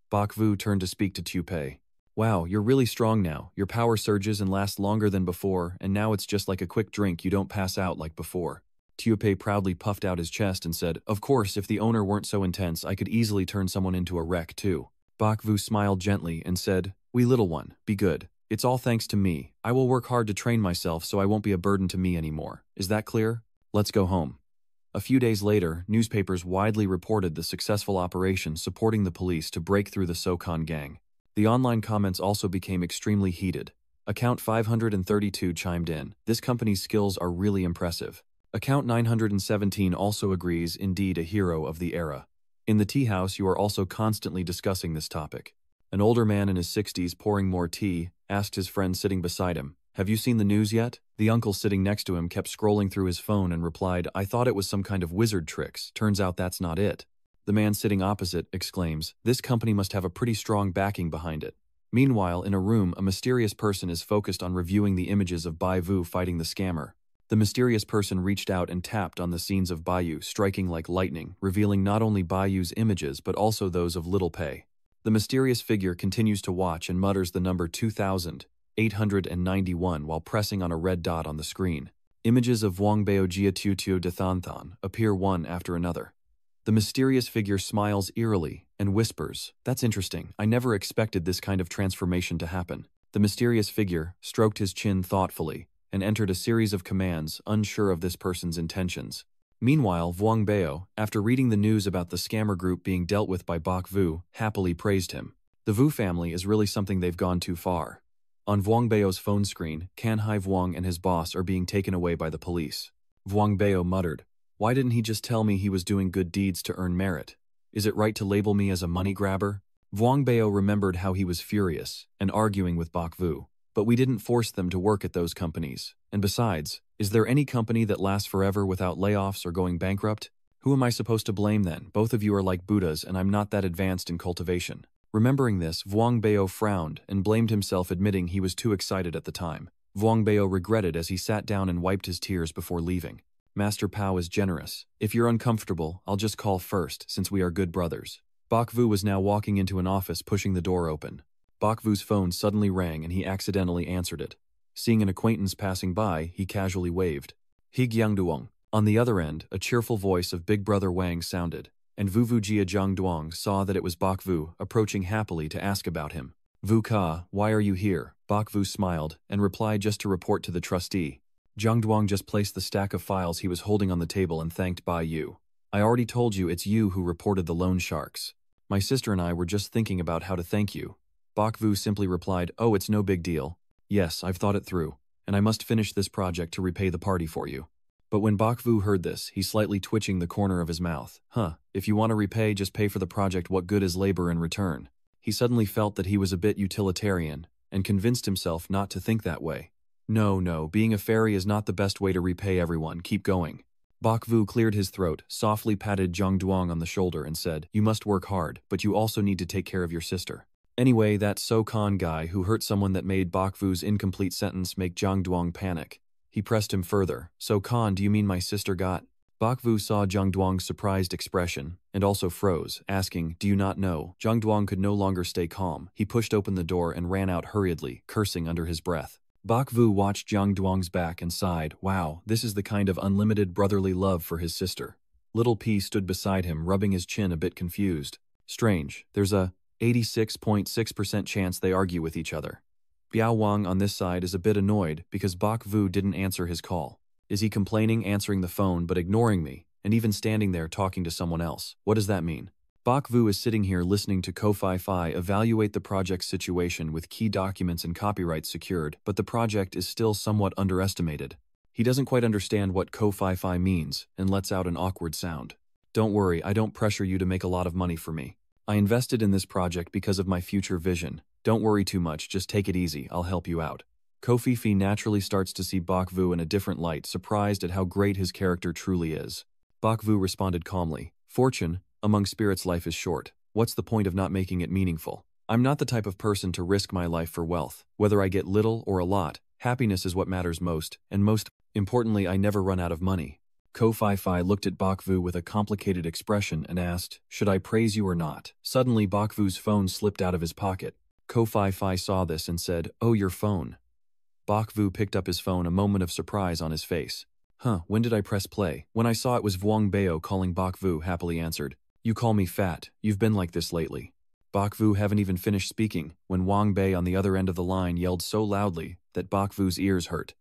Bok Vu turned to speak to Tu Pei. "Wow, you're really strong now. Your power surges and lasts longer than before, and now it's just like a quick drink, you don't pass out like before." Tu Pei proudly puffed out his chest and said, "Of course, if the owner weren't so intense, I could easily turn someone into a wreck too." Bok Vu smiled gently and said, "We little one, be good. It's all thanks to me. I will work hard to train myself so I won't be a burden to me anymore. Is that clear? Let's go home." A few days later, newspapers widely reported the successful operation supporting the police to break through the Sokan gang. The online comments also became extremely heated. Account 532 chimed in, "This company's skills are really impressive." Account 917 also agrees, "Indeed a hero of the era." In the tea house, you are also constantly discussing this topic. An older man in his 60s pouring more tea asked his friend sitting beside him, "Have you seen the news yet?" The uncle sitting next to him kept scrolling through his phone and replied, "I thought it was some kind of wizard tricks. Turns out that's not it." The man sitting opposite exclaims, "This company must have a pretty strong backing behind it." Meanwhile, in a room, a mysterious person is focused on reviewing the images of Bai Vu fighting the scammer. The mysterious person reached out and tapped on the scenes of Baiyu, striking like lightning, revealing not only Baiyu's images but also those of Little Pei. The mysterious figure continues to watch and mutters the number 2891 while pressing on a red dot on the screen. Images of Wangbeo Jia Tutio de Than appear one after another. The mysterious figure smiles eerily and whispers, "That's interesting. I never expected this kind of transformation to happen." The mysterious figure stroked his chin thoughtfully and entered a series of commands, unsure of this person's intentions. Meanwhile, Vuong Bao, after reading the news about the scammer group being dealt with by Bok Vu, happily praised him. The Vu family is really something they've gone too far. On Vuong Bao's phone screen, Can Hai Vuong and his boss are being taken away by the police. Vuong Bao muttered, "Why didn't he just tell me he was doing good deeds to earn merit? Is it right to label me as a money grabber?" Vuong Bao remembered how he was furious and arguing with Bok Vu. "But we didn't force them to work at those companies. And besides, is there any company that lasts forever without layoffs or going bankrupt? Who am I supposed to blame then? Both of you are like Buddhas and I'm not that advanced in cultivation." Remembering this, Vuong Bao frowned and blamed himself, admitting he was too excited at the time. Vuong Bao regretted as he sat down and wiped his tears before leaving. "Master Pao is generous. If you're uncomfortable, I'll just call first, since we are good brothers." Bok Vu was now walking into an office, pushing the door open. Bok Vu's phone suddenly rang and he accidentally answered it. Seeing an acquaintance passing by, he casually waved. "He Gyangduong." On the other end, a cheerful voice of Big Brother Wang sounded, and Vu Jia Jiangduong saw that it was Bok Vu, approaching happily to ask about him. "Vu Ka, why are you here?" Bok Vu smiled and replied, "Just to report to the trustee." Jiangduong just placed the stack of files he was holding on the table and thanked Bai Yu. "I already told you it's you who reported the loan sharks. My sister and I were just thinking about how to thank you." Bok Vu simply replied, "Oh, it's no big deal. Yes, I've thought it through, and I must finish this project to repay the party for you." But when Bakvu heard this, he slightly twitching the corner of his mouth. If you want to repay, just pay for the project. What good is labor in return? He suddenly felt that he was a bit utilitarian, and convinced himself not to think that way. No, being a fairy is not the best way to repay everyone. Keep going. Bakvu cleared his throat, softly patted Zhang Duang on the shoulder and said, you must work hard, but you also need to take care of your sister. Anyway, that So-Kan guy who hurt someone that made Bakvu's incomplete sentence make Zhang Duang panic. He pressed him further. So-Kan, do you mean my sister got? Bakvu saw Zhang Duang's surprised expression, and also froze, asking, do you not know? Zhang Duang could no longer stay calm. He pushed open the door and ran out hurriedly, cursing under his breath. Bakvu watched Zhang Duang's back and sighed, wow, this is the kind of unlimited brotherly love for his sister. Little P stood beside him, rubbing his chin a bit confused. Strange, there's a 86.6% chance they argue with each other. Biao Wang on this side is a bit annoyed because Bakvu didn't answer his call. Is he complaining, answering the phone but ignoring me, and even standing there talking to someone else? What does that mean? Bakvu is sitting here listening to Ko-Fi evaluate the project's situation with key documents and copyrights secured, but the project is still somewhat underestimated. He doesn't quite understand what Ko-Fi means and lets out an awkward sound. Don't worry, I don't pressure you to make a lot of money for me. I invested in this project because of my future vision. Don't worry too much, just take it easy, I'll help you out. Ko-Fi naturally starts to see Bakvu in a different light, surprised at how great his character truly is. Bakvu responded calmly, fortune, among spirits life is short. What's the point of not making it meaningful? I'm not the type of person to risk my life for wealth. Whether I get little or a lot, happiness is what matters most, and most importantly, I never run out of money. Ko-Fi looked at Bakvu with a complicated expression and asked, should I praise you or not? Suddenly Bakvu's phone slipped out of his pocket. Ko-Fi saw this and said, oh, your phone. Bakvu picked up his phone, a moment of surprise on his face. When did I press play? When I saw it was Wang Bao calling. Bakvu happily answered, you call me fat, you've been like this lately. Bakvu haven't even finished speaking when Wang Bei on the other end of the line yelled so loudly that Bakvu's ears hurt.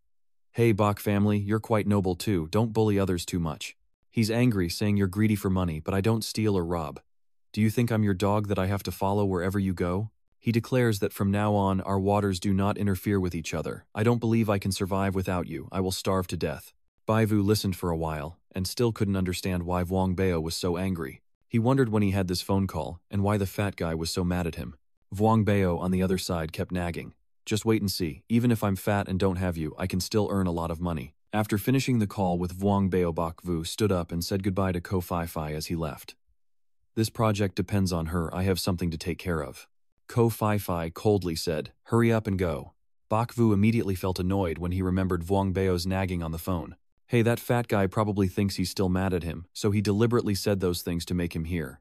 Hey Bak family, you're quite noble too, don't bully others too much. He's angry, saying you're greedy for money, but I don't steal or rob. Do you think I'm your dog that I have to follow wherever you go? He declares that from now on our waters do not interfere with each other. I don't believe I can survive without you, I will starve to death. Baivu listened for a while, and still couldn't understand why Wang Bao was so angry. He wondered when he had this phone call, and why the fat guy was so mad at him. Wang Bao on the other side kept nagging. Just wait and see, even if I'm fat and don't have you, I can still earn a lot of money. After finishing the call with Wang Bao, Bakvu stood up and said goodbye to Ko-Fi as he left. This project depends on her, I have something to take care of. Ko-Fi coldly said, hurry up and go. Bakvu immediately felt annoyed when he remembered Wang Bao's nagging on the phone. Hey, that fat guy probably thinks he's still mad at him, so he deliberately said those things to make him hear.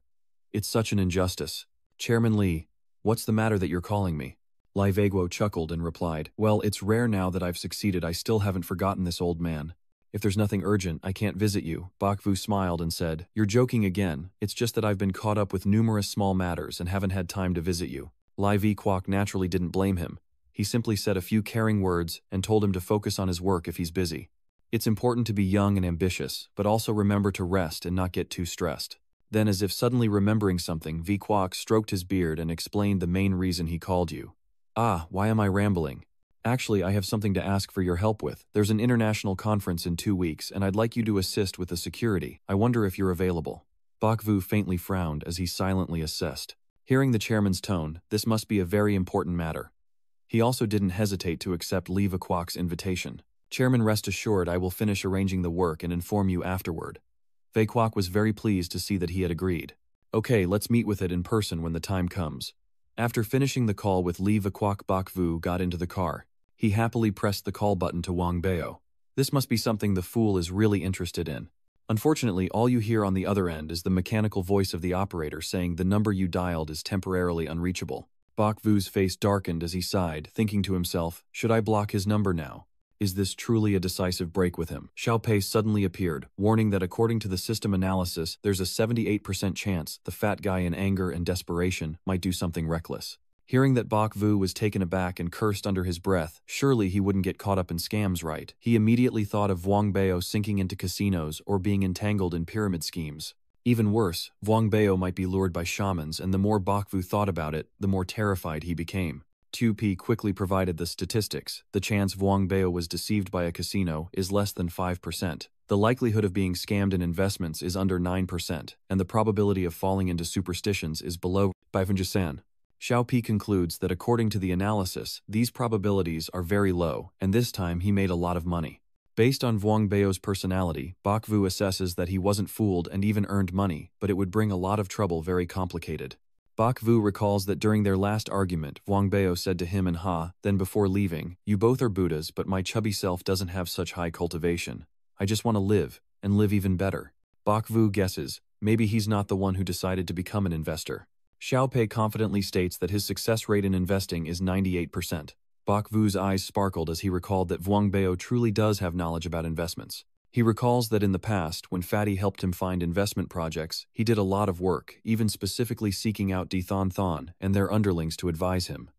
It's such an injustice. Chairman Li, what's the matter that you're calling me? Lai Vaguo chuckled and replied, well, it's rare now that I've succeeded, I still haven't forgotten this old man. If there's nothing urgent, I can't visit you. Bakvu smiled and said, you're joking again, it's just that I've been caught up with numerous small matters and haven't had time to visit you. Lai Kwok naturally didn't blame him. He simply said a few caring words and told him to focus on his work if he's busy. It's important to be young and ambitious, but also remember to rest and not get too stressed. Then, as if suddenly remembering something, V Kwok stroked his beard and explained the main reason he called you. Ah, why am I rambling? Actually, I have something to ask for your help with. There's an international conference in 2 weeks, and I'd like you to assist with the security. I wonder if you're available. Bakvu faintly frowned as he silently assessed. Hearing the chairman's tone, this must be a very important matter. He also didn't hesitate to accept Li Kwok's invitation. Chairman, rest assured I will finish arranging the work and inform you afterward. Wei Kwok was very pleased to see that he had agreed. Okay, let's meet with it in person when the time comes. After finishing the call with Li Kwok, Bakvu got into the car. He happily pressed the call button to Wang Bao. This must be something the fool is really interested in. Unfortunately, all you hear on the other end is the mechanical voice of the operator saying the number you dialed is temporarily unreachable. Bakvu's face darkened as he sighed, thinking to himself, should I block his number now? Is this truly a decisive break with him? Xiao Pei suddenly appeared, warning that according to the system analysis, there's a 78% chance the fat guy in anger and desperation might do something reckless. Hearing that Bakvu was taken aback and cursed under his breath, surely he wouldn't get caught up in scams, right? He immediately thought of Wang Bao sinking into casinos or being entangled in pyramid schemes. Even worse, Wang Bao might be lured by shamans, and the more Bakvu thought about it, the more terrified he became. 2P quickly provided the statistics. The chance Vuong Bao was deceived by a casino is less than 5%. The likelihood of being scammed in investments is under 9%, and the probability of falling into superstitions is below 5%. Xiaopi concludes that according to the analysis, these probabilities are very low, and this time he made a lot of money. Based on Vuong Bao's personality, Bakvu assesses that he wasn't fooled and even earned money, but it would bring a lot of trouble, very complicated. Bakvu recalls that during their last argument, Vuong Bao said to him and Ha, then before leaving, "You both are Buddhas, but my chubby self doesn't have such high cultivation. I just want to live, and live even better." Bakvu guesses, maybe he's not the one who decided to become an investor. Xiaopei confidently states that his success rate in investing is 98%. Bakvu's eyes sparkled as he recalled that Vuong Bao truly does have knowledge about investments. He recalls that in the past, when Fatty helped him find investment projects, he did a lot of work, even specifically seeking out De Thon Thon and their underlings to advise him.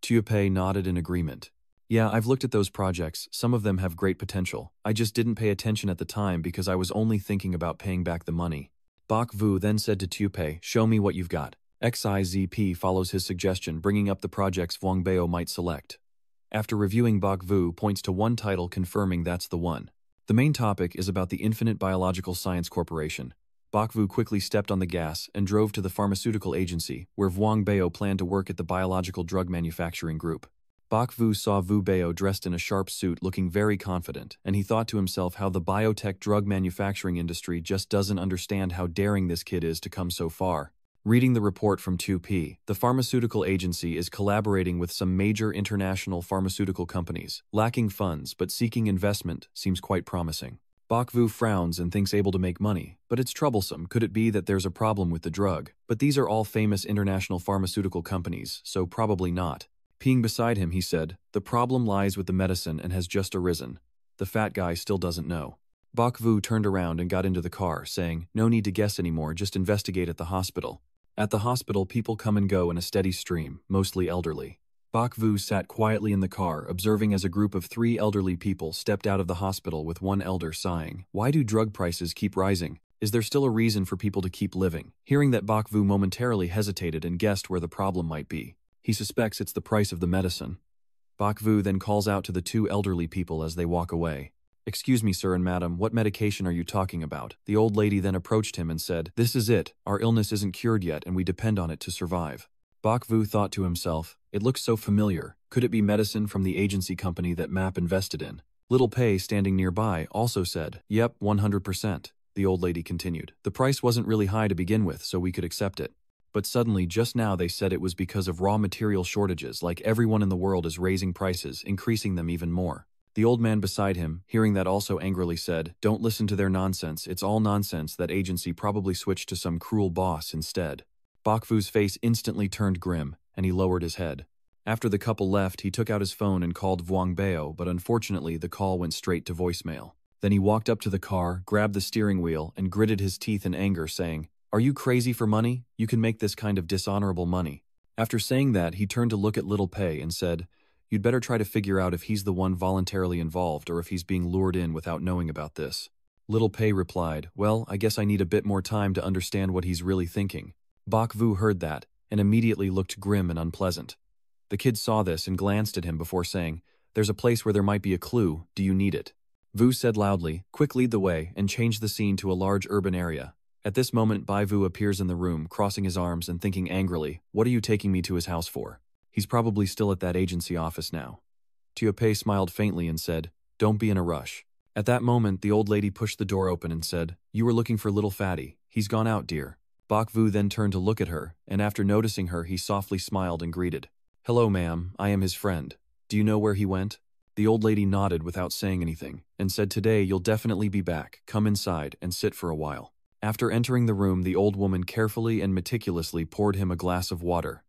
Tuepei nodded in agreement. "Yeah, I've looked at those projects, some of them have great potential. I just didn't pay attention at the time because I was only thinking about paying back the money." Bakvu then said to Tuepei, "Show me what you've got." XIZP follows his suggestion, bringing up the projects Vuong Bao might select. After reviewing, Bakvu points to one title confirming that's the one. The main topic is about the Infinite Biological Science Corporation. Bakvu quickly stepped on the gas and drove to the pharmaceutical agency, where Vuong Bao planned to work at the biological drug manufacturing group. Bakvu saw Vu Bao dressed in a sharp suit looking very confident, and he thought to himself how the biotech drug manufacturing industry just doesn't understand how daring this kid is to come so far. Reading the report from 2P, the pharmaceutical agency is collaborating with some major international pharmaceutical companies. Lacking funds but seeking investment seems quite promising. Bakvu frowns and thinks able to make money, but it's troublesome. Could it be that there's a problem with the drug? But these are all famous international pharmaceutical companies, so probably not. Peeing beside him, he said, "The problem lies with the medicine and has just arisen. The fat guy still doesn't know." Bakvu turned around and got into the car, saying, "No need to guess anymore, just investigate at the hospital." At the hospital, people come and go in a steady stream, mostly elderly. Bakvu sat quietly in the car, observing as a group of 3 elderly people stepped out of the hospital with one elder sighing. Why do drug prices keep rising? Is there still a reason for people to keep living? Hearing that, Bakvu momentarily hesitated and guessed where the problem might be. He suspects it's the price of the medicine. Bakvu then calls out to the 2 elderly people as they walk away. "Excuse me, sir and madam, what medication are you talking about?" The old lady then approached him and said, "This is it. Our illness isn't cured yet and we depend on it to survive." Bakvu thought to himself, it looks so familiar. Could it be medicine from the agency company that MAP invested in? Little Pei, standing nearby, also said, "Yep, 100%. The old lady continued, "The price wasn't really high to begin with, so we could accept it. But suddenly, just now they said it was because of raw material shortages, like everyone in the world is raising prices, increasing them even more." The old man beside him, hearing that, also angrily said, "Don't listen to their nonsense, it's all nonsense. That agency probably switched to some cruel boss instead." Bakvu's face instantly turned grim, and he lowered his head. After the couple left, he took out his phone and called Vuong Bao, but unfortunately the call went straight to voicemail. Then he walked up to the car, grabbed the steering wheel, and gritted his teeth in anger, saying, "Are you crazy for money? You can make this kind of dishonorable money." After saying that, he turned to look at Little Pei and said, "You'd better try to figure out if he's the one voluntarily involved or if he's being lured in without knowing about this." Little Pei replied, "Well, I guess I need a bit more time to understand what he's really thinking." Bakvu heard that and immediately looked grim and unpleasant. The kid saw this and glanced at him before saying, "There's a place where there might be a clue. Do you need it?" Vu said loudly, "Quick, lead the way," and changed the scene to a large urban area. At this moment, Bai Vu appears in the room, crossing his arms and thinking angrily, "What are you taking me to his house for? He's probably still at that agency office now." Tuepei smiled faintly and said, "Don't be in a rush." At that moment, the old lady pushed the door open and said, "You were looking for little Fatty. He's gone out, dear." Bakvu then turned to look at her, and after noticing her, he softly smiled and greeted, "Hello, ma'am, I am his friend. Do you know where he went?" The old lady nodded without saying anything, and said, "Today you'll definitely be back. Come inside and sit for a while." After entering the room, the old woman carefully and meticulously poured him a glass of water.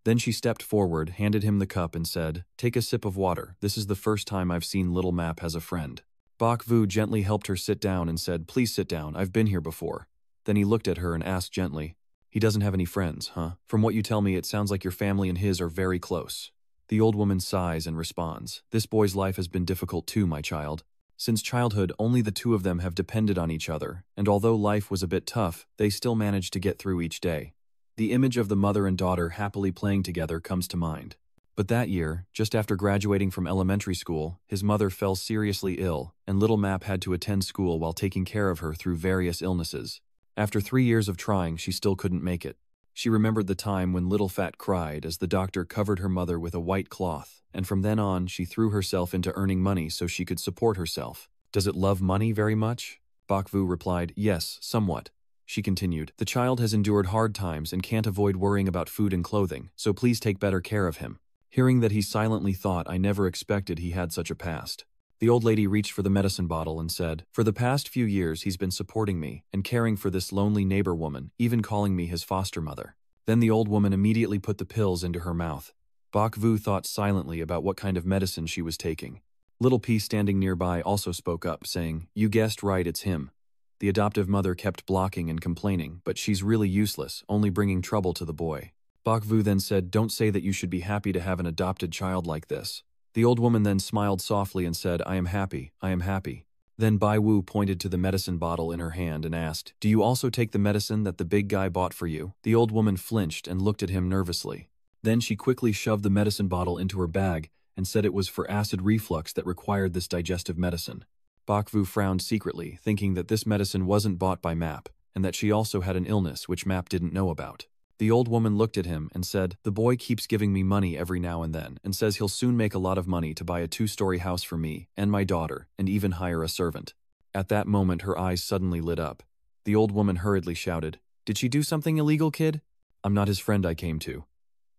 Then she stepped forward, handed him the cup and said, "Take a sip of water. This is the first time I've seen Little Map has a friend." Bakvu gently helped her sit down and said, "Please sit down, I've been here before." Then he looked at her and asked gently, "He doesn't have any friends, huh? From what you tell me, it sounds like your family and his are very close." The old woman sighs and responds, "This boy's life has been difficult too, my child. Since childhood, only the 2 of them have depended on each other, and although life was a bit tough, they still managed to get through each day." The image of the mother and daughter happily playing together comes to mind. But that year, just after graduating from elementary school, his mother fell seriously ill, and little Map had to attend school while taking care of her through various illnesses. After 3 years of trying, she still couldn't make it. She remembered the time when little Fat cried as the doctor covered her mother with a white cloth, and from then on she threw herself into earning money so she could support herself. Does it love money very much? Bakvu replied, yes, somewhat. She continued, the child has endured hard times and can't avoid worrying about food and clothing, so please take better care of him. Hearing that, he silently thought, I never expected he had such a past. The old lady reached for the medicine bottle and said, for the past few years he's been supporting me and caring for this lonely neighbor woman, even calling me his foster mother. Then the old woman immediately put the pills into her mouth. Bakvu thought silently about what kind of medicine she was taking. Little P standing nearby also spoke up, saying, you guessed right, it's him. The adoptive mother kept blocking and complaining, but she's really useless, only bringing trouble to the boy. Bakvu then said, don't say that you should be happy to have an adopted child like this. The old woman then smiled softly and said, I am happy, I am happy. Then Bai Wu pointed to the medicine bottle in her hand and asked, do you also take the medicine that the big guy bought for you? The old woman flinched and looked at him nervously. Then she quickly shoved the medicine bottle into her bag and said it was for acid reflux that required this digestive medicine. Bakvu frowned secretly, thinking that this medicine wasn't bought by Map, and that she also had an illness which Map didn't know about. The old woman looked at him and said, the boy keeps giving me money every now and then and says he'll soon make a lot of money to buy a 2-story house for me and my daughter and even hire a servant. At that moment her eyes suddenly lit up. The old woman hurriedly shouted, did she do something illegal, kid? I'm not his friend I came to.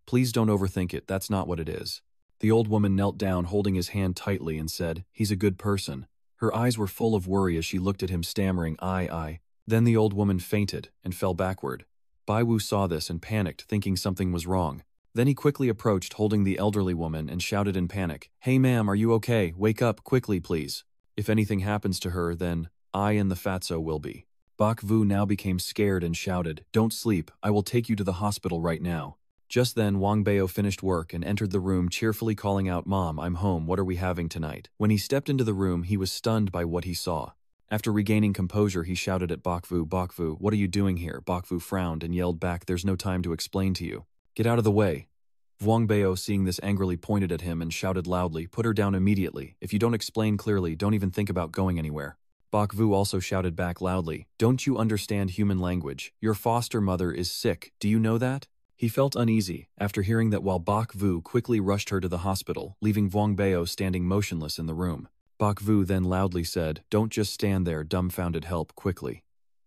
Please don't overthink it, that's not what it is. The old woman knelt down holding his hand tightly and said, he's a good person. Her eyes were full of worry as she looked at him stammering, I. Then the old woman fainted and fell backward. Bai Wu saw this and panicked, thinking something was wrong. Then he quickly approached holding the elderly woman and shouted in panic, hey ma'am, are you okay? Wake up, quickly please. If anything happens to her, then I and the fatso will be. Bakvu now became scared and shouted, don't sleep, I will take you to the hospital right now. Just then Wang Bao finished work and entered the room cheerfully calling out, Mom, I'm home, what are we having tonight? When he stepped into the room, he was stunned by what he saw. After regaining composure, he shouted at Bakvu, Bakvu, what are you doing here? Bakvu frowned and yelled back, there's no time to explain to you. Get out of the way. Wang Bao, seeing this, angrily pointed at him and shouted loudly, put her down immediately. If you don't explain clearly, don't even think about going anywhere. Bakvu also shouted back loudly, don't you understand human language? Your foster mother is sick, do you know that? He felt uneasy after hearing that while Bakvu quickly rushed her to the hospital, leaving Wang Bao standing motionless in the room. Bakvu then loudly said, don't just stand there, dumbfounded, help, quickly.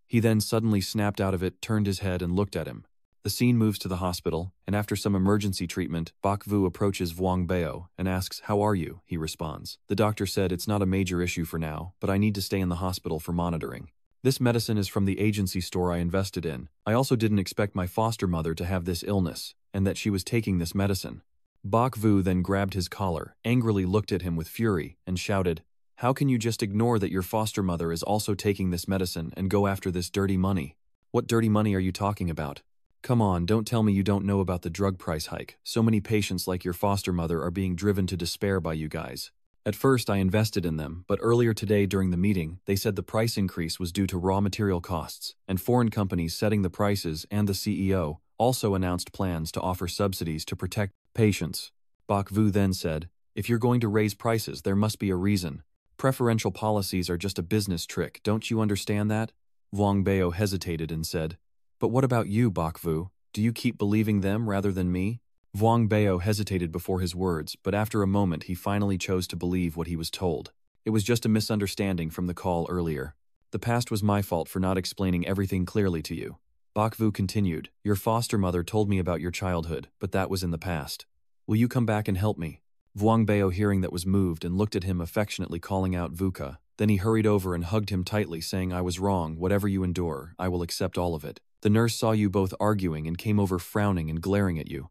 He then suddenly snapped out of it, turned his head and looked at him. The scene moves to the hospital, and after some emergency treatment, Bakvu approaches Wang Bao and asks, how are you? He responds. The doctor said it's not a major issue for now, but I need to stay in the hospital for monitoring. This medicine is from the agency store I invested in. I also didn't expect my foster mother to have this illness, and that she was taking this medicine. Bakvu then grabbed his collar, angrily looked at him with fury, and shouted, how can you just ignore that your foster mother is also taking this medicine and go after this dirty money? What dirty money are you talking about? Come on, don't tell me you don't know about the drug price hike. So many patients like your foster mother are being driven to despair by you guys. At first I invested in them, but earlier today during the meeting, they said the price increase was due to raw material costs, and foreign companies setting the prices, and the CEO also announced plans to offer subsidies to protect patients. Bakvu then said, if you're going to raise prices, there must be a reason. Preferential policies are just a business trick, don't you understand that? Wang Bao hesitated and said, but what about you, Bakvu? Do you keep believing them rather than me? Wang Bao hesitated before his words, but after a moment he finally chose to believe what he was told. It was just a misunderstanding from the call earlier. The past was my fault for not explaining everything clearly to you. Bakvu continued, your foster mother told me about your childhood, but that was in the past. Will you come back and help me? Wang Bao, hearing that, was moved and looked at him affectionately, calling out Vuka. Then he hurried over and hugged him tightly, saying, I was wrong, whatever you endure, I will accept all of it. The nurse saw you both arguing and came over frowning and glaring at you.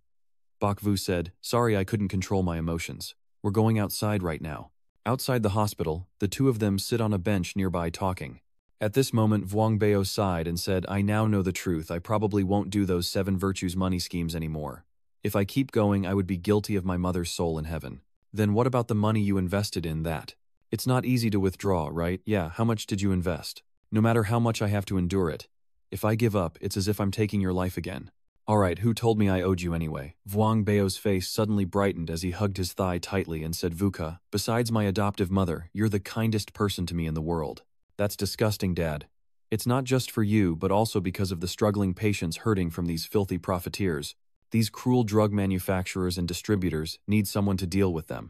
Bakvu said, sorry, I couldn't control my emotions. We're going outside right now. Outside the hospital, the two of them sit on a bench nearby talking. At this moment, Wang Bao sighed and said, I now know the truth, I probably won't do those 7 virtues money schemes anymore. If I keep going, I would be guilty of my mother's soul in heaven. Then what about the money you invested in that? It's not easy to withdraw, right? Yeah, how much did you invest? No matter how much I have to endure it. If I give up, it's as if I'm taking your life again. Alright, who told me I owed you anyway? Vuong Bao's face suddenly brightened as he hugged his thigh tightly and said, Vuka, besides my adoptive mother, you're the kindest person to me in the world. That's disgusting, Dad. It's not just for you, but also because of the struggling patients hurting from these filthy profiteers. These cruel drug manufacturers and distributors need someone to deal with them.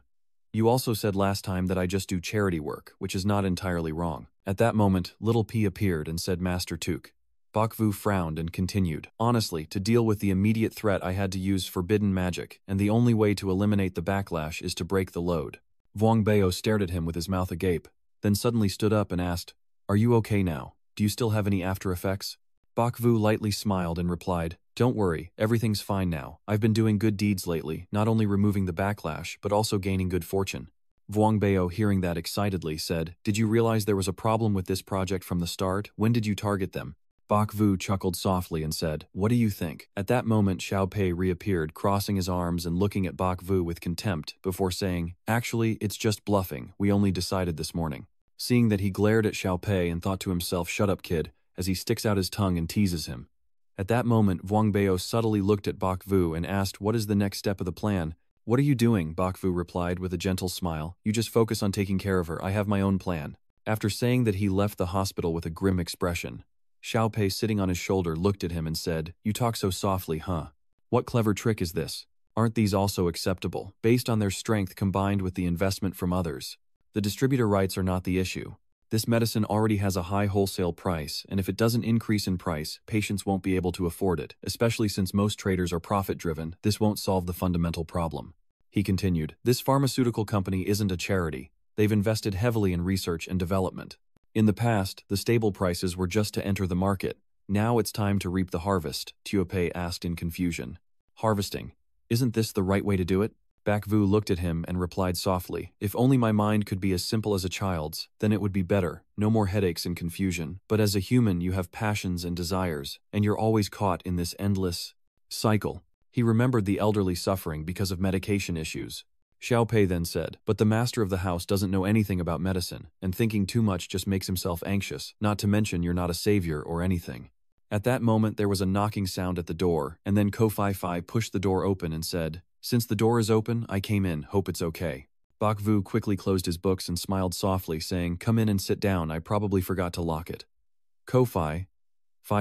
You also said last time that I just do charity work, which is not entirely wrong. At that moment, Little P appeared and said, Master Tuk. Bakvu frowned and continued, honestly, to deal with the immediate threat I had to use forbidden magic, and the only way to eliminate the backlash is to break the load. Vuong Bao stared at him with his mouth agape, then suddenly stood up and asked, Are you okay now? Do you still have any after effects? Bakvu lightly smiled and replied, Don't worry, everything's fine now. I've been doing good deeds lately, not only removing the backlash, but also gaining good fortune. Vuong Bao, hearing that excitedly, said, Did you realize there was a problem with this project from the start? When did you target them? Bak Vu chuckled softly and said, What do you think? At that moment, Xiao Pei reappeared, crossing his arms and looking at Bak Vu with contempt, before saying, Actually, it's just bluffing. We only decided this morning. Seeing that he glared at Xiao Pei and thought to himself, Shut up, kid, as he sticks out his tongue and teases him. At that moment, Vuong Bao subtly looked at Bak Vu and asked, What is the next step of the plan? What are you doing? Bak Vu replied with a gentle smile. You just focus on taking care of her. I have my own plan. After saying that, he left the hospital with a grim expression. Xiao Pei, sitting on his shoulder, looked at him and said, You talk so softly, huh? What clever trick is this? Aren't these also acceptable, based on their strength combined with the investment from others? The distributor rights are not the issue. This medicine already has a high wholesale price, and if it doesn't increase in price, patients won't be able to afford it, especially since most traders are profit-driven. This won't solve the fundamental problem. He continued, This pharmaceutical company isn't a charity. They've invested heavily in research and development. In the past, the stable prices were just to enter the market. Now it's time to reap the harvest, Xiao Pei asked in confusion. Harvesting. Isn't this the right way to do it? Bak Vu looked at him and replied softly, If only my mind could be as simple as a child's, then it would be better. No more headaches and confusion. But as a human, you have passions and desires, and you're always caught in this endless cycle. He remembered the elderly suffering because of medication issues. Xiao Pei then said, But the master of the house doesn't know anything about medicine, and thinking too much just makes himself anxious, not to mention you're not a savior or anything. At that moment there was a knocking sound at the door, and then Ko Fai Fai pushed the door open and said, Since the door is open, I came in, hope it's okay. Bak Vu quickly closed his books and smiled softly, saying, Come in and sit down, I probably forgot to lock it. Ko Fai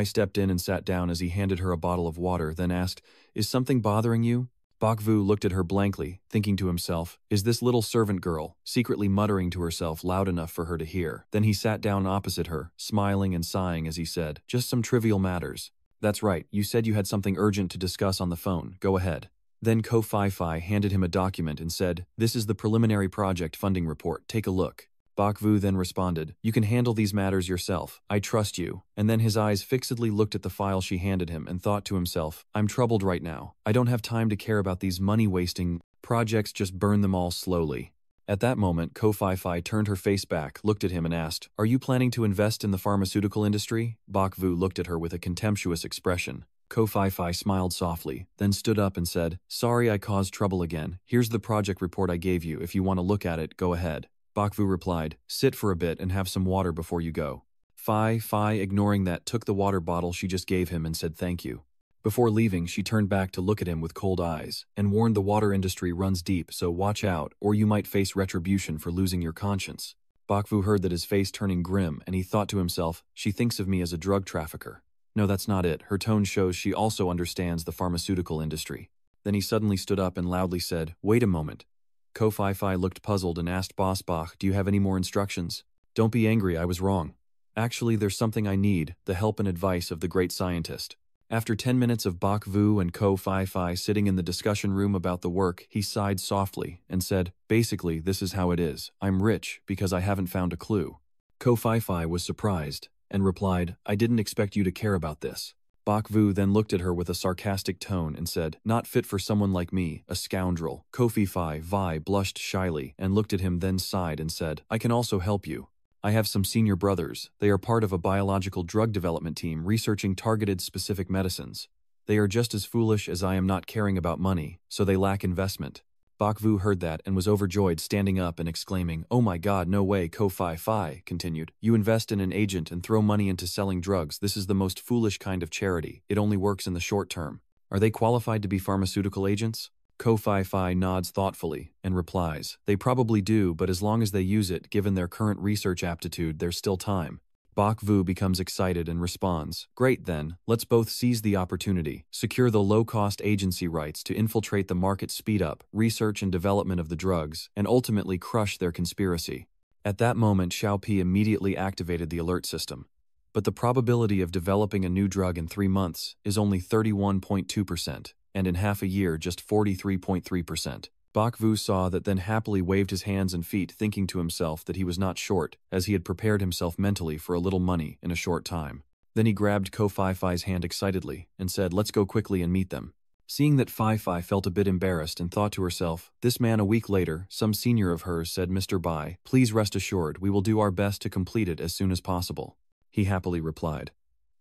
stepped in and sat down as he handed her a bottle of water, then asked, Is something bothering you? Bak Vu looked at her blankly, thinking to himself, Is this little servant girl, secretly muttering to herself loud enough for her to hear? Then he sat down opposite her, smiling and sighing as he said, Just some trivial matters. That's right, you said you had something urgent to discuss on the phone, go ahead. Then Ko Fai Fai handed him a document and said, This is the preliminary project funding report, take a look. Bak Vu then responded, You can handle these matters yourself, I trust you. And then his eyes fixedly looked at the file she handed him and thought to himself, I'm troubled right now. I don't have time to care about these money-wasting projects, just burn them all slowly. At that moment, Ko Fai Fai turned her face back, looked at him and asked, Are you planning to invest in the pharmaceutical industry? Bak Vu looked at her with a contemptuous expression. Ko Fai Fai smiled softly, then stood up and said, Sorry I caused trouble again. Here's the project report I gave you. If you want to look at it, go ahead. Bak Vu replied, Sit for a bit and have some water before you go. Fai, ignoring that, took the water bottle she just gave him and said thank you. Before leaving, she turned back to look at him with cold eyes, and warned the water industry runs deep, so watch out, or you might face retribution for losing your conscience. Bak Vu heard that, his face turning grim, and he thought to himself, She thinks of me as a drug trafficker. No, that's not it. Her tone shows she also understands the pharmaceutical industry. Then he suddenly stood up and loudly said, Wait a moment. Ko Fai Fai looked puzzled and asked Boss Bach, Do you have any more instructions? Don't be angry, I was wrong. Actually, there's something I need, the help and advice of the great scientist. After 10 minutes of Bak Vu and Ko Fai Fai sitting in the discussion room about the work, he sighed softly and said, Basically, this is how it is. I'm rich because I haven't found a clue. Ko Fai Fai was surprised and replied, I didn't expect you to care about this. Bak Vu then looked at her with a sarcastic tone and said, Not fit for someone like me, a scoundrel. Ko Fai Fai blushed shyly and looked at him, then sighed and said, I can also help you. I have some senior brothers. They are part of a biological drug development team researching targeted specific medicines. They are just as foolish as I am not caring about money, so they lack investment. Bak Vu heard that and was overjoyed, standing up and exclaiming, Oh my God, no way. Ko Fai Fai continued, You invest in an agent and throw money into selling drugs. This is the most foolish kind of charity. It only works in the short term. Are they qualified to be pharmaceutical agents? Ko Fi nods thoughtfully and replies, they probably do, but as long as they use it, given their current research aptitude, there's still time. Bok Vu becomes excited and responds, great then, let's both seize the opportunity, secure the low-cost agency rights to infiltrate the market, speed up research and development of the drugs, and ultimately crush their conspiracy. At that moment, Xiaopi immediately activated the alert system. But the probability of developing a new drug in 3 months is only 31.2%, and in half a year just 43.3%. Bok Vu saw that, then happily waved his hands and feet, thinking to himself that he was not short, as he had prepared himself mentally for a little money in a short time. Then he grabbed Ko Fi's hand excitedly and said, let's go quickly and meet them. Seeing that Fi felt a bit embarrassed and thought to herself, this man. A week later, some senior of hers said, Mr. Bai, please rest assured we will do our best to complete it as soon as possible. He happily replied,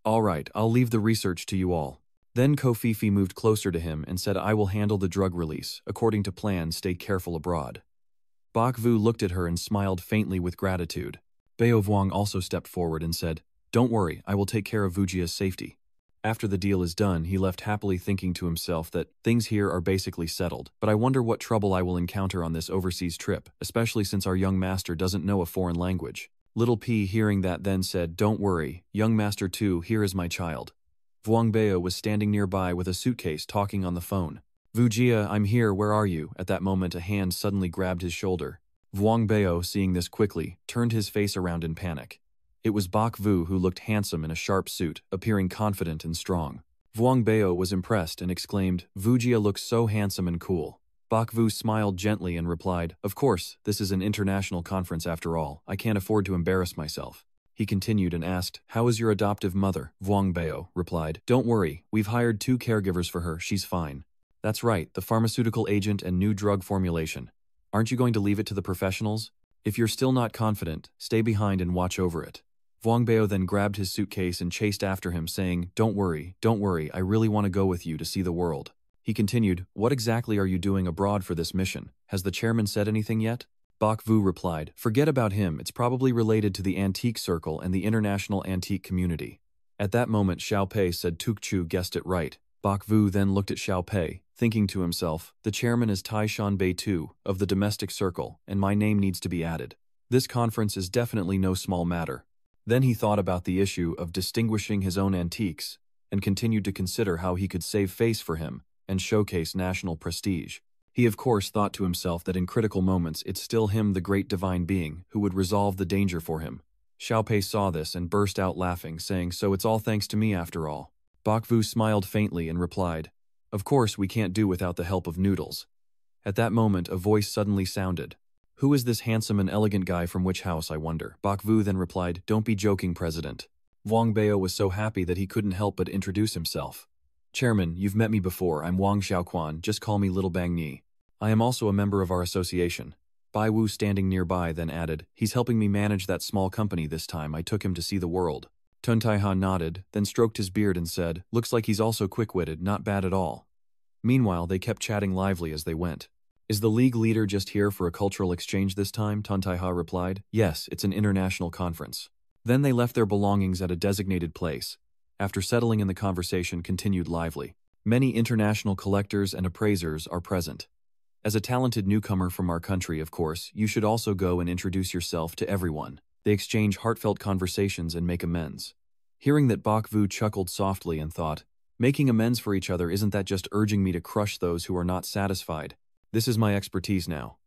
all right, I'll leave the research to you all. Then Ko Fifi moved closer to him and said, I will handle the drug release. According to plan, stay careful abroad. Bok Vu looked at her and smiled faintly with gratitude. Bao Vuong also stepped forward and said, don't worry, I will take care of Vujia's safety. After the deal is done, he left happily, thinking to himself that things here are basically settled, but I wonder what trouble I will encounter on this overseas trip, especially since our young master doesn't know a foreign language. Little P, hearing that, then said, don't worry, young master too, here is my child. Vuong Bao was standing nearby with a suitcase, talking on the phone. Vujia, I'm here, where are you? At that moment a hand suddenly grabbed his shoulder. Vuong Bao, seeing this quickly, turned his face around in panic. It was Bok Vu, who looked handsome in a sharp suit, appearing confident and strong. Vuong Bao was impressed and exclaimed, Vujia looks so handsome and cool. Bok Vu smiled gently and replied, of course, this is an international conference after all, I can't afford to embarrass myself. He continued and asked, how is your adoptive mother? Vuong Bao replied, don't worry, we've hired 2 caregivers for her, she's fine. That's right, the pharmaceutical agent and new drug formulation. Aren't you going to leave it to the professionals? If you're still not confident, stay behind and watch over it. Vuong Bao then grabbed his suitcase and chased after him, saying, don't worry, I really want to go with you to see the world. He continued, what exactly are you doing abroad for this mission? Has the chairman said anything yet? Bok Vu replied, forget about him, it's probably related to the antique circle and the international antique community. At that moment Xiao Pei said, Tukchu guessed it right. Bok Vu then looked at Xiao Pei, thinking to himself, the chairman is Tai Shan Bei too, of the domestic circle, and my name needs to be added. This conference is definitely no small matter. Then he thought about the issue of distinguishing his own antiques, and continued to consider how he could save face for him and showcase national prestige. He of course thought to himself that in critical moments it's still him, the great divine being, who would resolve the danger for him. Xiao Pei saw this and burst out laughing, saying, so it's all thanks to me after all. Bok Vu smiled faintly and replied, of course we can't do without the help of noodles. At that moment a voice suddenly sounded. Who is this handsome and elegant guy from which house, I wonder? Bok Vu then replied, don't be joking, President. Vuong Bao was so happy that he couldn't help but introduce himself. Chairman, you've met me before, I'm Wang Xiaoquan, just call me Little Bang Ni. I am also a member of our association. Bai Wu, standing nearby, then added, he's helping me manage that small company this time, I took him to see the world. Tun Taiha nodded, then stroked his beard and said, looks like he's also quick-witted, not bad at all. Meanwhile, they kept chatting lively as they went. Is the league leader just here for a cultural exchange this time? Tun Taiha replied, yes, it's an international conference. Then they left their belongings at a designated place. After settling in, the conversation continued lively. Many international collectors and appraisers are present. As a talented newcomer from our country, of course, you should also go and introduce yourself to everyone. They exchange heartfelt conversations and make amends. Hearing that, Bok Vu chuckled softly and thought, making amends for each other, isn't that just urging me to crush those who are not satisfied? This is my expertise now.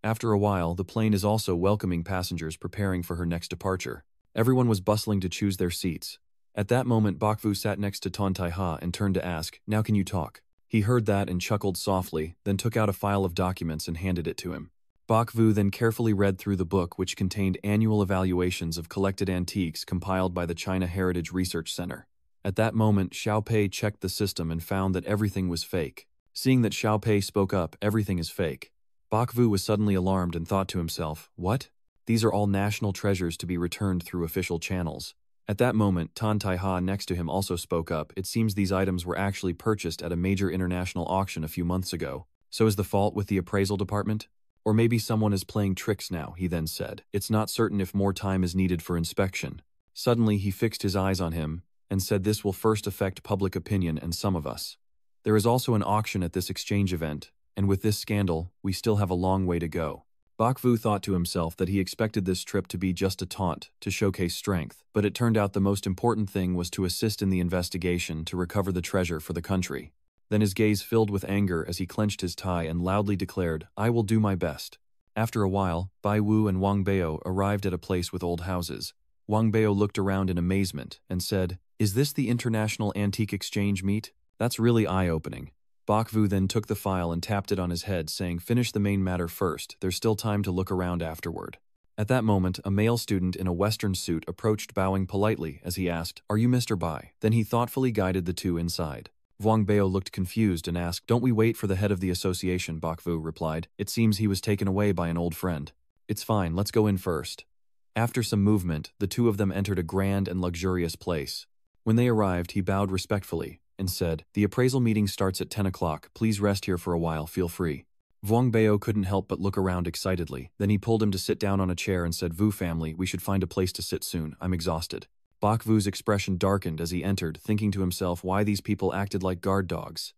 After a while, the plane is also welcoming passengers preparing for her next departure. Everyone was bustling to choose their seats. At that moment, Bok Vu sat next to Ton Taiha and turned to ask, now can you talk? He heard that and chuckled softly, then took out a file of documents and handed it to him. Bok Vu then carefully read through the book, which contained annual evaluations of collected antiques compiled by the China Heritage Research Center. At that moment, Xiao Pei checked the system and found that everything was fake. Seeing that Xiao Pei spoke up, everything is fake. Bok Vu was suddenly alarmed and thought to himself, what? These are all national treasures to be returned through official channels. At that moment, Tan Taiha next to him also spoke up. It seems these items were actually purchased at a major international auction a few months ago. So is the fault with the appraisal department? Or maybe someone is playing tricks now, he then said. It's not certain if more time is needed for inspection. Suddenly he fixed his eyes on him and said, this will first affect public opinion and some of us. There is also an auction at this exchange event, and with this scandal, we still have a long way to go. Bakvu thought to himself that he expected this trip to be just a taunt, to showcase strength, but it turned out the most important thing was to assist in the investigation to recover the treasure for the country. Then his gaze filled with anger as he clenched his tie and loudly declared, "I will do my best." After a while, Bai Wu and Wang Bao arrived at a place with old houses. Wang Bao looked around in amazement and said, "Is this the International Antique Exchange meet? That's really eye-opening." Bakvu then took the file and tapped it on his head, saying, "Finish the main matter first, there's still time to look around afterward." At that moment, a male student in a Western suit approached, bowing politely as he asked, "Are you Mr. Bai?" Then he thoughtfully guided the two inside. Wang Bao looked confused and asked, "Don't we wait for the head of the association?" Bakvu replied. "It seems he was taken away by an old friend." "It's fine, let's go in first." After some movement, the two of them entered a grand and luxurious place. When they arrived, he bowed respectfully and said, "The appraisal meeting starts at 10 o'clock. Please rest here for a while, feel free." Wang Bao couldn't help but look around excitedly. Then he pulled him to sit down on a chair and said, "Vu family, we should find a place to sit soon. I'm exhausted." Bakvu's expression darkened as he entered, thinking to himself why these people acted like guard dogs.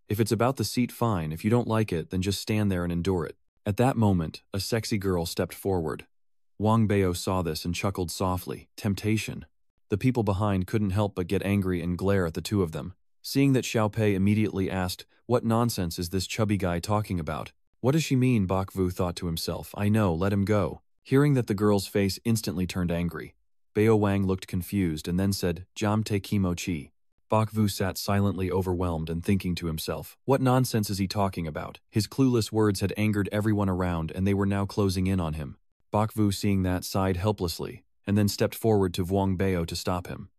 If it's about the seat, fine. If you don't like it, then just stand there and endure it. At that moment, a sexy girl stepped forward. Wang Bao saw this and chuckled softly. Temptation. The people behind couldn't help but get angry and glare at the two of them. Seeing that, Xiao Pei immediately asked, "What nonsense is this chubby guy talking about? What does she mean?" Bakvu thought to himself. "I know, let him go." Hearing that, the girl's face instantly turned angry. Bao Wang looked confused and then said, "Jam te kimochi." Bakvu sat silently overwhelmed and thinking to himself, what nonsense is he talking about? His clueless words had angered everyone around and they were now closing in on him. Bakvu, seeing that, sighed helplessly and then stepped forward to Wang Bao to stop him.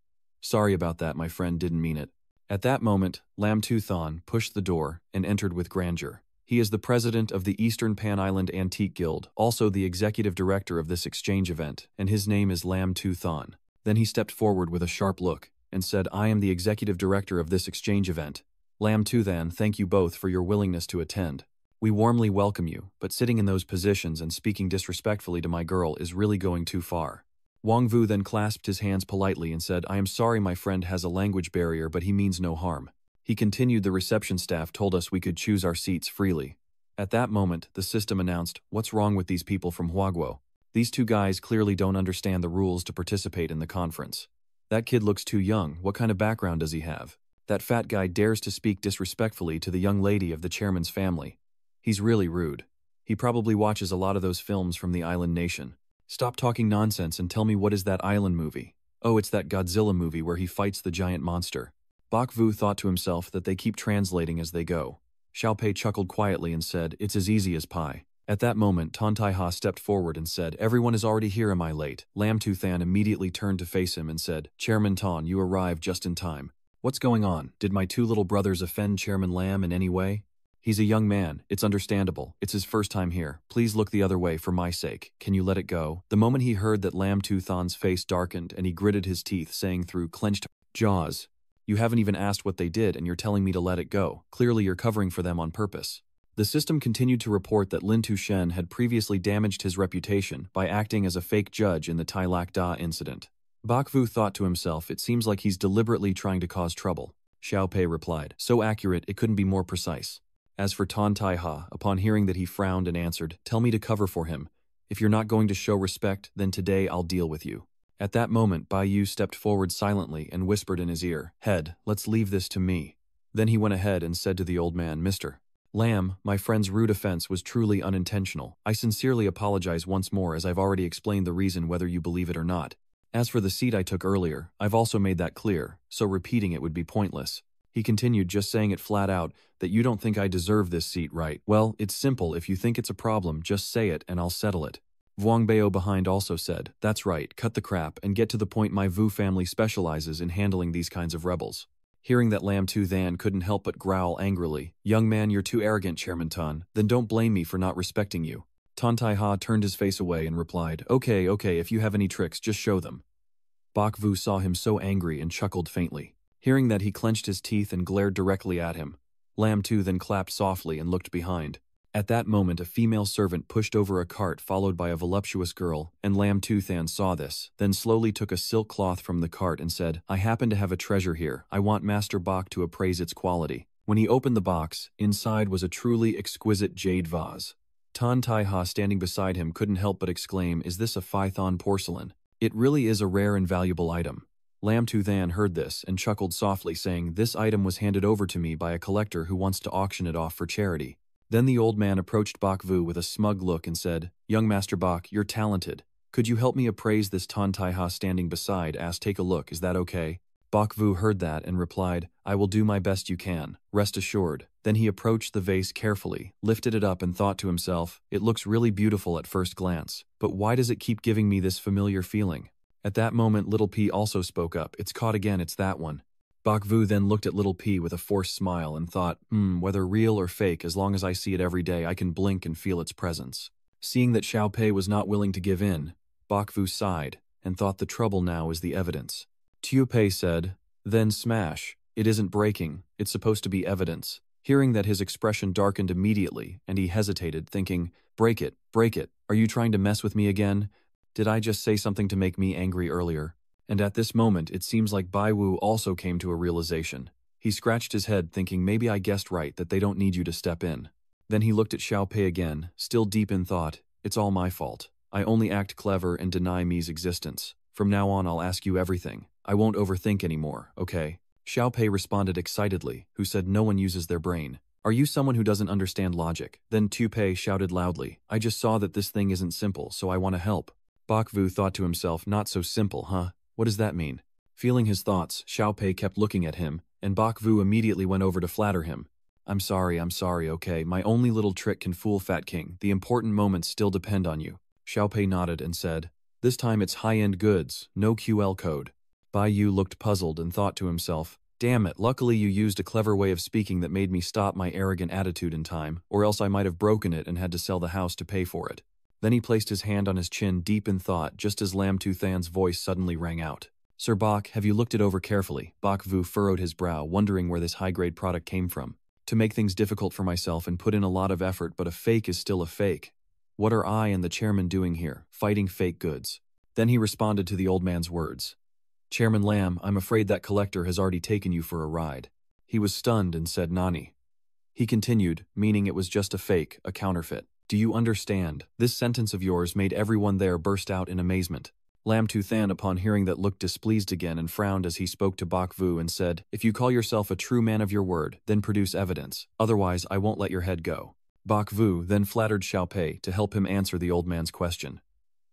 "Sorry about that, my friend didn't mean it." At that moment, Lam Tu Thon pushed the door and entered with grandeur. He is the president of the Eastern Pan-Island Antique Guild, also the executive director of this exchange event, and his name is Lam Tu Thon. Then he stepped forward with a sharp look and said, "I am the executive director of this exchange event. Lam Tu Thon, thank you both for your willingness to attend. We warmly welcome you, but sitting in those positions and speaking disrespectfully to my girl is really going too far." Wang Vu then clasped his hands politely and said, "I am sorry my friend has a language barrier, but he means no harm." He continued, "The reception staff told us we could choose our seats freely." At that moment, the system announced, "What's wrong with these people from Huaguo? These two guys clearly don't understand the rules to participate in the conference. That kid looks too young. What kind of background does he have? That fat guy dares to speak disrespectfully to the young lady of the chairman's family. He's really rude. He probably watches a lot of those films from the island nation. Stop talking nonsense and tell me, what is that island movie? Oh, it's that Godzilla movie where he fights the giant monster." Bakvu thought to himself that they keep translating as they go. Xiao Pei chuckled quietly and said, "It's as easy as pie." At that moment, Tan Tai Ha stepped forward and said, "Everyone is already here, am I late?" Lam Tu Than immediately turned to face him and said, "Chairman Tan, you arrived just in time. What's going on? Did my two little brothers offend Chairman Lam in any way? He's a young man, it's understandable. It's his first time here. Please look the other way for my sake. Can you let it go?" The moment he heard that, Lam Tu Than's face darkened and he gritted his teeth, saying through clenched jaws, "You haven't even asked what they did and you're telling me to let it go. Clearly you're covering for them on purpose." The system continued to report that Lin Tu Shen had previously damaged his reputation by acting as a fake judge in the Tai Lak Da incident. Bakvu thought to himself, it seems like he's deliberately trying to cause trouble. Xiao Pei replied, "So accurate it couldn't be more precise." As for Tan Tai Ha, upon hearing that, he frowned and answered, "Tell me to cover for him. If you're not going to show respect, then today I'll deal with you." At that moment, Bai Yu stepped forward silently and whispered in his ear, "Head, let's leave this to me." Then he went ahead and said to the old man, "Mr. Lam, my friend's rude offense was truly unintentional. I sincerely apologize once more, as I've already explained the reason, whether you believe it or not. As for the seat I took earlier, I've also made that clear, so repeating it would be pointless." He continued, just saying it flat out, "That you don't think I deserve this seat, right? Well, it's simple. If you think it's a problem, just say it and I'll settle it." Wang Bao behind also said, "That's right, cut the crap and get to the point. My Vu family specializes in handling these kinds of rebels." Hearing that, Lam Tu Than couldn't help but growl angrily, "Young man, you're too arrogant, Chairman Tan. Then don't blame me for not respecting you." Tan Tai Ha turned his face away and replied, Okay, if you have any tricks, just show them." Bakvu saw him so angry and chuckled faintly. Hearing that, he clenched his teeth and glared directly at him. Lam Tu then clapped softly and looked behind. At that moment, a female servant pushed over a cart followed by a voluptuous girl, and Lam Tu Than saw this, then slowly took a silk cloth from the cart and said, "I happen to have a treasure here. I want Master Bak to appraise its quality." When he opened the box, inside was a truly exquisite jade vase. Tan Tai-ha standing beside him couldn't help but exclaim, "Is this a Python porcelain? It really is a rare and valuable item." Lam Tu-than heard this and chuckled softly, saying, "This item was handed over to me by a collector who wants to auction it off for charity." Then the old man approached Bak Vu with a smug look and said, "Young Master Bak, you're talented. Could you help me appraise this Tan Tai-ha standing beside? Take a look, is that okay?" Bak Vu heard that and replied, "I will do my best, you can, rest assured." Then he approached the vase carefully, lifted it up and thought to himself, "It looks really beautiful at first glance, but why does it keep giving me this familiar feeling?" At that moment Little P also spoke up, "It's caught again, it's that one." Bak Vu then looked at Little P with a forced smile and thought, whether real or fake, as long as I see it every day I can blink and feel its presence. Seeing that Xiao Pei was not willing to give in, Bak Vu sighed and thought the trouble now is the evidence. Tiu Pei said, "Then smash. It isn't breaking, it's supposed to be evidence." Hearing that, his expression darkened immediately and he hesitated, thinking, break it, are you trying to mess with me again? Did I just say something to make me angry earlier?" And at this moment it seems like Bai Wu also came to a realization. He scratched his head thinking, maybe I guessed right that they don't need you to step in. Then he looked at Xiao Pei again, still deep in thought, "It's all my fault. I only act clever and deny me's existence. From now on I'll ask you everything. I won't overthink anymore, okay?" Xiao Pei responded excitedly, who said no one uses their brain. "Are you someone who doesn't understand logic?" Then Tu Pei shouted loudly, "I just saw that this thing isn't simple, so I want to help." Bak Vu thought to himself, "Not so simple, huh? What does that mean?" Feeling his thoughts, Xiao Pei kept looking at him, and Bak Vu immediately went over to flatter him. I'm sorry, okay, my only little trick can fool Fat King. The important moments still depend on you." Xiao Pei nodded and said, "This time it's high-end goods, no QL code." Bai Yu looked puzzled and thought to himself, "Damn it, luckily you used a clever way of speaking that made me stop my arrogant attitude in time, or else I might have broken it and had to sell the house to pay for it." Then he placed his hand on his chin deep in thought just as Lam Tu-than's voice suddenly rang out. "Sir Bak, have you looked it over carefully?" Bak Vu furrowed his brow, wondering where this high-grade product came from. "To make things difficult for myself and put in a lot of effort, but a fake is still a fake. What are I and the chairman doing here, fighting fake goods?" Then he responded to the old man's words. "Chairman Lam, I'm afraid that collector has already taken you for a ride." He was stunned and said, "Nani?" He continued, meaning it was just a fake, a counterfeit. "Do you understand?" This sentence of yours made everyone there burst out in amazement. Lam Tu-than, upon hearing that, looked displeased again and frowned as he spoke to Bak Vu and said, "If you call yourself a true man of your word, then produce evidence. Otherwise, I won't let your head go." Bak Vu then flattered Xiao Pei to help him answer the old man's question.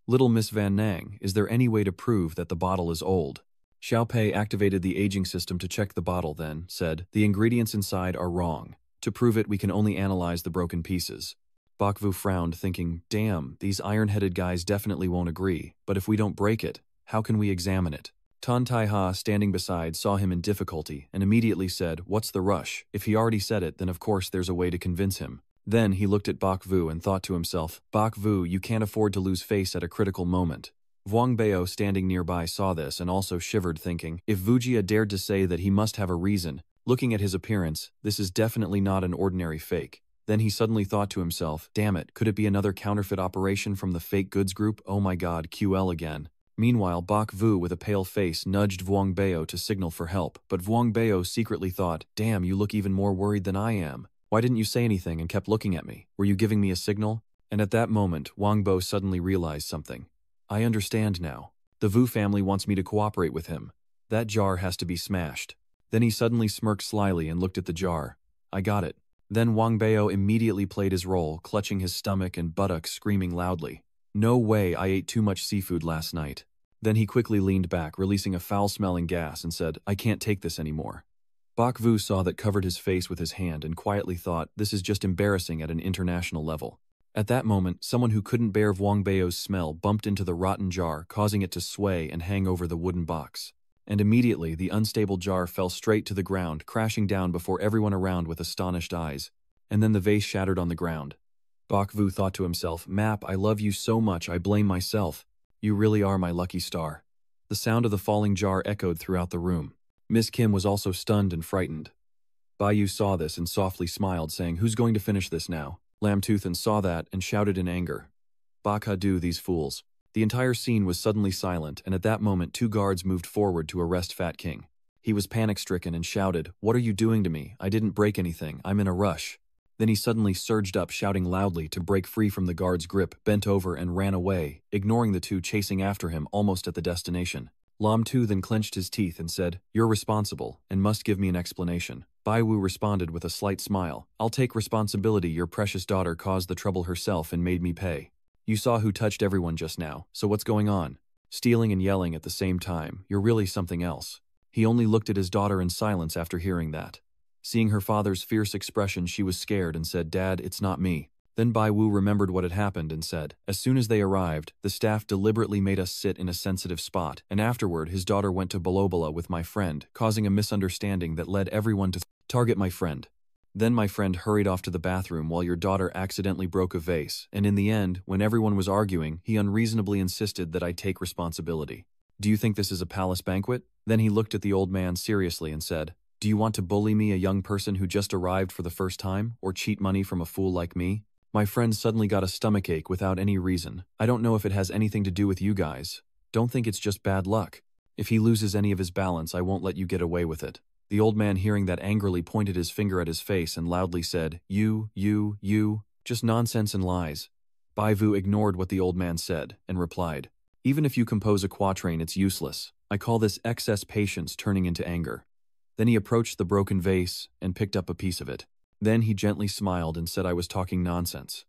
"Little Miss Van Nang, is there any way to prove that the bottle is old?" Xiao Pei activated the aging system to check the bottle, then said, "The ingredients inside are wrong. To prove it, we can only analyze the broken pieces." Bak Vu frowned, thinking, damn, these iron-headed guys definitely won't agree, but if we don't break it, how can we examine it? Tan Tai-ha, standing beside, saw him in difficulty and immediately said, "What's the rush? If he already said it, then of course there's a way to convince him." Then he looked at Bak Vu and thought to himself, "Bak Vu, you can't afford to lose face at a critical moment." Vuong Bao, standing nearby, saw this and also shivered, thinking, if Vujia dared to say that, he must have a reason. Looking at his appearance, this is definitely not an ordinary fake. Then he suddenly thought to himself, damn it, could it be another counterfeit operation from the fake goods group? Oh my god, QL again. Meanwhile, Bak Vu, with a pale face, nudged Vuong Bao to signal for help, but Vuong Bao secretly thought, damn, you look even more worried than I am. Why didn't you say anything and kept looking at me? Were you giving me a signal? And at that moment, Wang Bo suddenly realized something. I understand now. The Vu family wants me to cooperate with him. That jar has to be smashed. Then he suddenly smirked slyly and looked at the jar. I got it. Then Wang Bao immediately played his role, clutching his stomach and buttocks, screaming loudly. No way, I ate too much seafood last night. Then he quickly leaned back, releasing a foul-smelling gas, and said, I can't take this anymore. Bak Vu saw that, covered his face with his hand, and quietly thought, this is just embarrassing at an international level. At that moment, someone who couldn't bear Wang Bao's smell bumped into the rotten jar, causing it to sway and hang over the wooden box. And immediately, the unstable jar fell straight to the ground, crashing down before everyone around with astonished eyes. And then the vase shattered on the ground. Bak Vu thought to himself, Map, I love you so much I blame myself. You really are my lucky star. The sound of the falling jar echoed throughout the room. Miss Kim was also stunned and frightened. Bai Yu saw this and softly smiled, saying, Who's going to finish this now? Lam Tu-than saw that and shouted in anger. Bak-ha-do, these fools. The entire scene was suddenly silent, and at that moment 2 guards moved forward to arrest Fat King. He was panic-stricken and shouted, "What are you doing to me? I didn't break anything, I'm in a rush." Then he suddenly surged up, shouting loudly to break free from the guard's grip, bent over and ran away, ignoring the two chasing after him almost at the destination. Lam Tu then clenched his teeth and said, "You're responsible, and must give me an explanation." Bai Wu responded with a slight smile, "I'll take responsibility. Your precious daughter caused the trouble herself and made me pay. You saw who touched everyone just now, so what's going on? Stealing and yelling at the same time, you're really something else." He only looked at his daughter in silence after hearing that. Seeing her father's fierce expression, she was scared and said, "Dad, it's not me." Then Bai Wu remembered what had happened and said, "As soon as they arrived, the staff deliberately made us sit in a sensitive spot, and afterward his daughter went to Balobala with my friend, causing a misunderstanding that led everyone to target my friend. Then my friend hurried off to the bathroom while your daughter accidentally broke a vase, and in the end, when everyone was arguing, he unreasonably insisted that I take responsibility. Do you think this is a palace banquet?" Then he looked at the old man seriously and said, "Do you want to bully me, a young person who just arrived for the first time, or cheat money from a fool like me?" My friend suddenly got a stomachache without any reason. "I don't know if it has anything to do with you guys. Don't think it's just bad luck. If he loses any of his balance, I won't let you get away with it." The old man, hearing that, angrily pointed his finger at his face and loudly said, You, just nonsense and lies." Bai Vu ignored what the old man said and replied, "Even if you compose a quatrain, it's useless. I call this excess patience turning into anger." Then he approached the broken vase and picked up a piece of it. Then he gently smiled and said I was talking nonsense.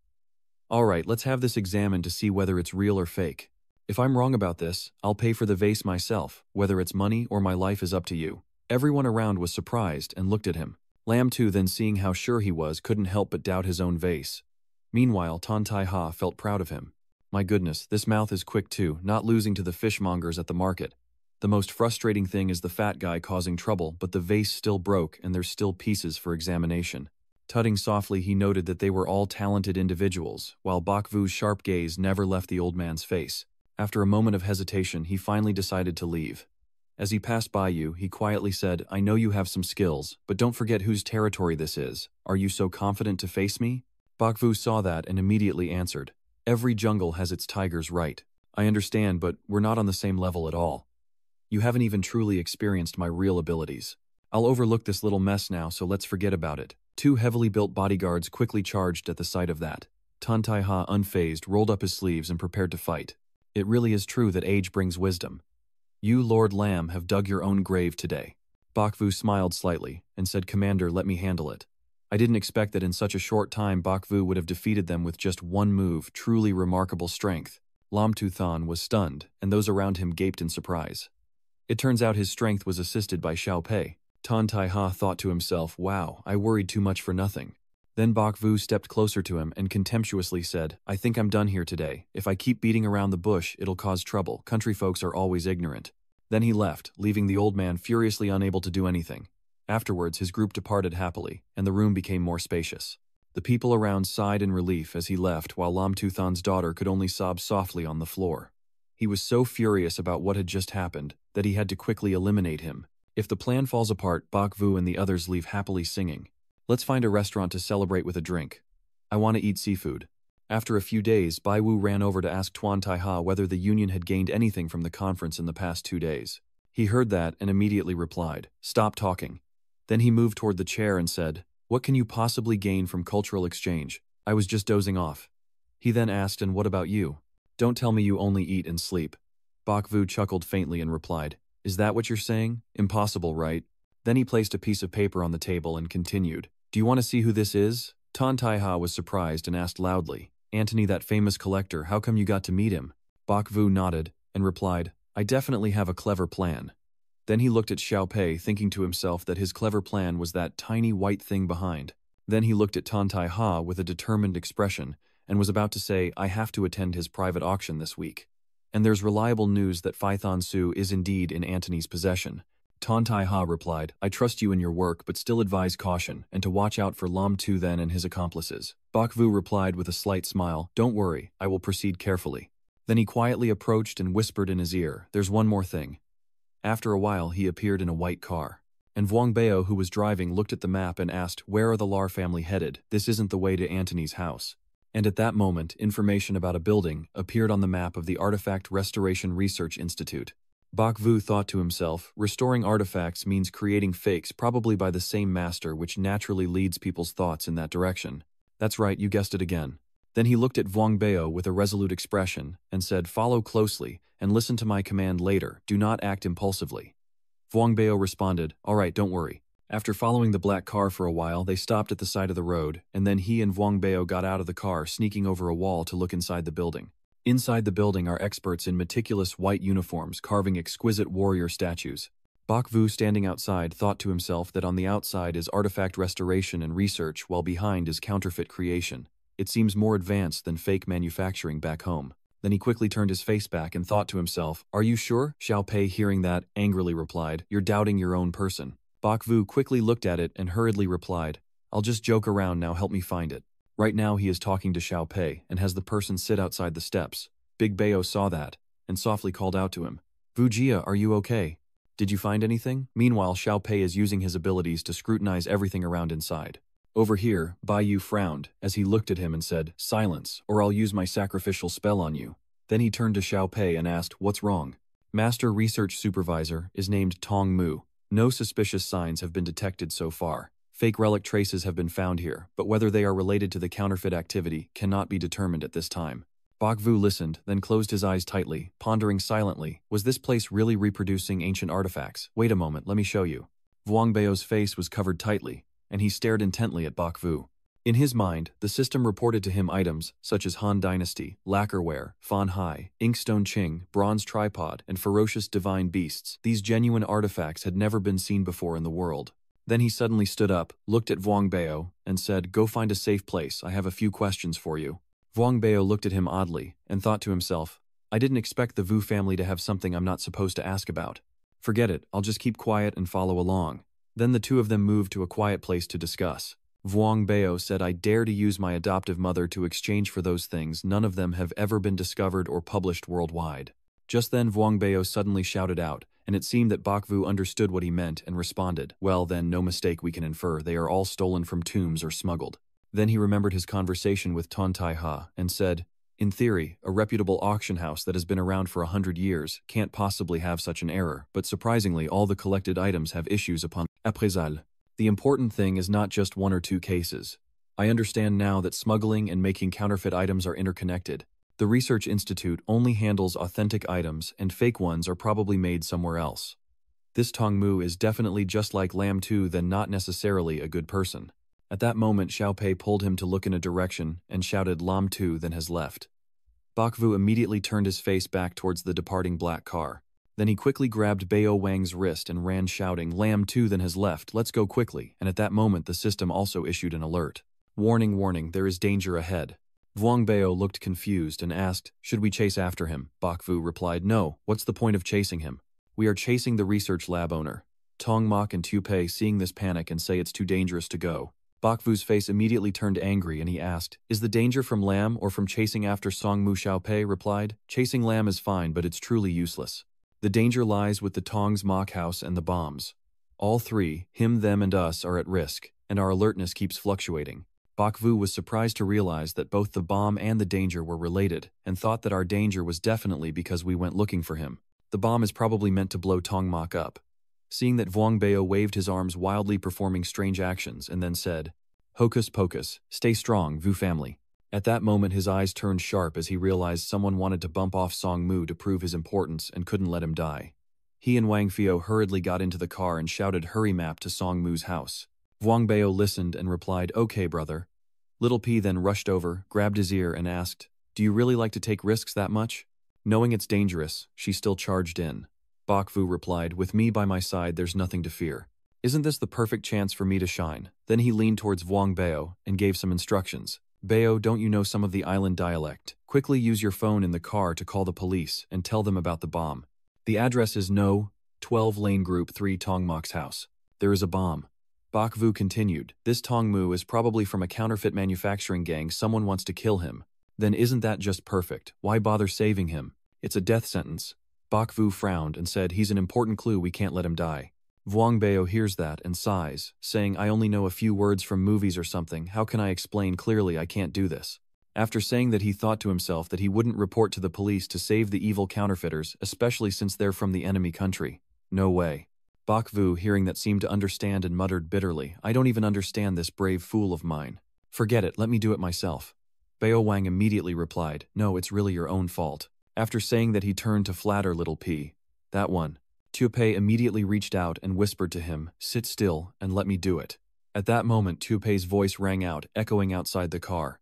"All right, let's have this examined to see whether it's real or fake. If I'm wrong about this, I'll pay for the vase myself. Whether it's money or my life is up to you." Everyone around was surprised and looked at him. Lam Tu, then seeing how sure he was, couldn't help but doubt his own vase. Meanwhile, Ton Tai Ha felt proud of him. My goodness, this mouth is quick too, not losing to the fishmongers at the market. The most frustrating thing is the fat guy causing trouble, but the vase still broke and there's still pieces for examination. Tutting softly, he noted that they were all talented individuals, while Bak Vu's sharp gaze never left the old man's face. After a moment of hesitation, he finally decided to leave. As he passed by you, he quietly said, "I know you have some skills, but don't forget whose territory this is. Are you so confident to face me?" Bak Vu saw that and immediately answered, "Every jungle has its tigers, right? I understand, but we're not on the same level at all. You haven't even truly experienced my real abilities. I'll overlook this little mess now, so let's forget about it." Two heavily built bodyguards quickly charged at the sight of that. Ton Tai Ha, unfazed, rolled up his sleeves and prepared to fight. It really is true that age brings wisdom. You, Lord Lam, have dug your own grave today. Bak Vu smiled slightly and said, "Commander, let me handle it." I didn't expect that in such a short time Bak Vu would have defeated them with just one move. Truly remarkable strength. Lam Tu Than was stunned, and those around him gaped in surprise. It turns out his strength was assisted by Xiao Pei. Ton Tai Ha thought to himself, "Wow, I worried too much for nothing." Then Bak Vu stepped closer to him and contemptuously said, "I think I'm done here today. If I keep beating around the bush, it'll cause trouble. Country folks are always ignorant." Then he left, leaving the old man furiously unable to do anything. Afterwards, his group departed happily, and the room became more spacious. The people around sighed in relief as he left, while Lam Tu Than's daughter could only sob softly on the floor. He was so furious about what had just happened that he had to quickly eliminate him. If the plan falls apart, Bak Vu and the others leave happily singing. Let's find a restaurant to celebrate with a drink. I want to eat seafood. After a few days, Bai Wu ran over to ask Tuan Tai Ha whether the union had gained anything from the conference in the past 2 days. He heard that and immediately replied, "Stop talking." Then he moved toward the chair and said, "What can you possibly gain from cultural exchange? I was just dozing off." He then asked, "And what about you? Don't tell me you only eat and sleep." Bak Vu chuckled faintly and replied, "Is that what you're saying? Impossible, right?" Then he placed a piece of paper on the table and continued, "Do you want to see who this is?" Ton Tai Ha was surprised and asked loudly, "Antony, that famous collector, how come you got to meet him?" Bak Vu nodded and replied, "I definitely have a clever plan." Then he looked at Xiao Pei, thinking to himself that his clever plan was that tiny white thing behind. Then he looked at Ton Tai Ha with a determined expression and was about to say, "I have to attend his private auction this week. And there's reliable news that Phaethon Su is indeed in Antony's possession." Ton Tai Ha replied, "I trust you in your work, but still advise caution, and to watch out for Lam Tu then and his accomplices." Bak Vu replied with a slight smile, "Don't worry, I will proceed carefully." Then he quietly approached and whispered in his ear, "There's one more thing." After a while, he appeared in a white car. And Vuong Bao, who was driving, looked at the map and asked, "Where are the Lar family headed? This isn't the way to Antony's house." And at that moment, information about a building appeared on the map of the Artifact Restoration Research Institute. Bak Vu thought to himself, restoring artifacts means creating fakes probably by the same master, which naturally leads people's thoughts in that direction. That's right, you guessed it again. Then he looked at Vuong Bao with a resolute expression and said, follow closely and listen to my command later, do not act impulsively. Vuong Bao responded, all right, don't worry. After following the black car for a while, they stopped at the side of the road, and then he and Vuong Bao got out of the car, sneaking over a wall to look inside the building. Inside the building are experts in meticulous white uniforms carving exquisite warrior statues. Bak Vu, standing outside, thought to himself that on the outside is artifact restoration and research, while behind is counterfeit creation. It seems more advanced than fake manufacturing back home. Then he quickly turned his face back and thought to himself, are you sure? Xiao Pei, hearing that, angrily replied, you're doubting your own person. Bak Vu quickly looked at it and hurriedly replied, I'll just joke around now, help me find it. Right now he is talking to Xiao Pei and has the person sit outside the steps. Big Bao saw that and softly called out to him, Vu Jia, are you okay? Did you find anything? Meanwhile, Xiao Pei is using his abilities to scrutinize everything around inside. Over here, Bai Yu frowned as he looked at him and said, silence, or I'll use my sacrificial spell on you. Then he turned to Xiao Pei and asked, what's wrong? Master Research Supervisor is named Tong Mu. No suspicious signs have been detected so far. Fake relic traces have been found here, but whether they are related to the counterfeit activity cannot be determined at this time. Bak Vu listened, then closed his eyes tightly, pondering silently, was this place really reproducing ancient artifacts? Wait a moment, let me show you. Vuong Bao's face was covered tightly, and he stared intently at Bak Vu. In his mind, the system reported to him items such as Han Dynasty, lacquerware, Fan Hai, Inkstone Qing, bronze tripod, and ferocious divine beasts. These genuine artifacts had never been seen before in the world. Then he suddenly stood up, looked at Vuong Bao, and said, go find a safe place, I have a few questions for you. Vuong Bao looked at him oddly, and thought to himself, I didn't expect the Vu family to have something I'm not supposed to ask about. Forget it, I'll just keep quiet and follow along. Then the two of them moved to a quiet place to discuss. Vuong Bao said, I dare to use my adoptive mother to exchange for those things. None of them have ever been discovered or published worldwide. Just then Vuong Bao suddenly shouted out, and it seemed that Bak Vu understood what he meant and responded, well then, no mistake, we can infer they are all stolen from tombs or smuggled. Then he remembered his conversation with Ton Tai Ha and said, in theory, a reputable auction house that has been around for 100 years can't possibly have such an error, but surprisingly all the collected items have issues upon appraisal. The important thing is not just one or two cases. I understand now that smuggling and making counterfeit items are interconnected. The Research Institute only handles authentic items and fake ones are probably made somewhere else. This Tong Mu is definitely just like Lam Tu, then not necessarily a good person. At that moment Xiao Pei pulled him to look in a direction and shouted Lam Tu, then has left. Bak Vu immediately turned his face back towards the departing black car. Then he quickly grabbed Bao Wang's wrist and ran shouting, Lam Tu then has left, let's go quickly, and at that moment the system also issued an alert. Warning, warning, there is danger ahead. Vuong Bao looked confused and asked, should we chase after him? Bak Vu replied, no, what's the point of chasing him? We are chasing the research lab owner. Tong Mok and Tu Pei seeing this panic and say it's too dangerous to go. Bak Vu's face immediately turned angry and he asked, is the danger from Lam or from chasing after Song Mu? Xiao Pei replied, chasing Lam is fine but it's truly useless. The danger lies with the Tong's mock house and the bombs. All three, him, them, and us, are at risk, and our alertness keeps fluctuating. Bak Vu was surprised to realize that both the bomb and the danger were related, and thought that our danger was definitely because we went looking for him. The bomb is probably meant to blow Tong Mok up. Seeing that Vuong Bao waved his arms wildly, performing strange actions, and then said, Hocus pocus, stay strong, Vu family. At that moment his eyes turned sharp as he realized someone wanted to bump off Song Mu to prove his importance and couldn't let him die. He and Wang Fio hurriedly got into the car and shouted hurry map to Song Mu's house. Vuong Bao listened and replied, okay brother. Little P then rushed over, grabbed his ear and asked, do you really like to take risks that much? Knowing it's dangerous, she still charged in. Bak Vu replied, with me by my side there's nothing to fear. Isn't this the perfect chance for me to shine? Then he leaned towards Vuong Bao and gave some instructions. Bao, don't you know some of the island dialect? Quickly use your phone in the car to call the police and tell them about the bomb. The address is No. 12 Lane Group 3 Tong Mok's house. There is a bomb. Bak Vu continued, this Tong Mu is probably from a counterfeit manufacturing gang, someone wants to kill him. Then isn't that just perfect? Why bother saving him? It's a death sentence. Bak Vu frowned and said, he's an important clue, we can't let him die. Vuong Bao hears that and sighs, saying, I only know a few words from movies or something, how can I explain clearly? I can't do this. After saying that he thought to himself that he wouldn't report to the police to save the evil counterfeiters, especially since they're from the enemy country. No way. Bok Vu, hearing that, seemed to understand and muttered bitterly, I don't even understand this brave fool of mine. Forget it, let me do it myself. Bao Wang immediately replied, no, it's really your own fault. After saying that, he turned to flatter little P. That one. Tuo Pei immediately reached out and whispered to him, sit still and let me do it. At that moment, Tuo Pei's voice rang out, echoing outside the car.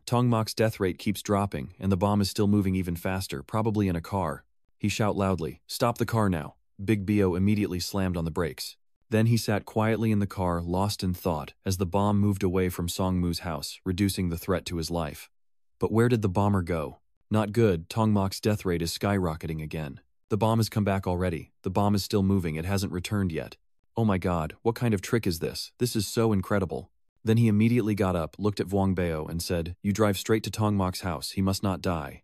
Tong Mok's death rate keeps dropping, and the bomb is still moving even faster, probably in a car. He shouted loudly, stop the car now. Big Bo immediately slammed on the brakes. Then he sat quietly in the car, lost in thought, as the bomb moved away from Song Mu's house, reducing the threat to his life. But where did the bomber go? Not good, Tong Mok's death rate is skyrocketing again. The bomb has come back already. The bomb is still moving, it hasn't returned yet. Oh my god, what kind of trick is this? This is so incredible. Then he immediately got up, looked at Wang Bao and said, you drive straight to Tong Mok's house, he must not die.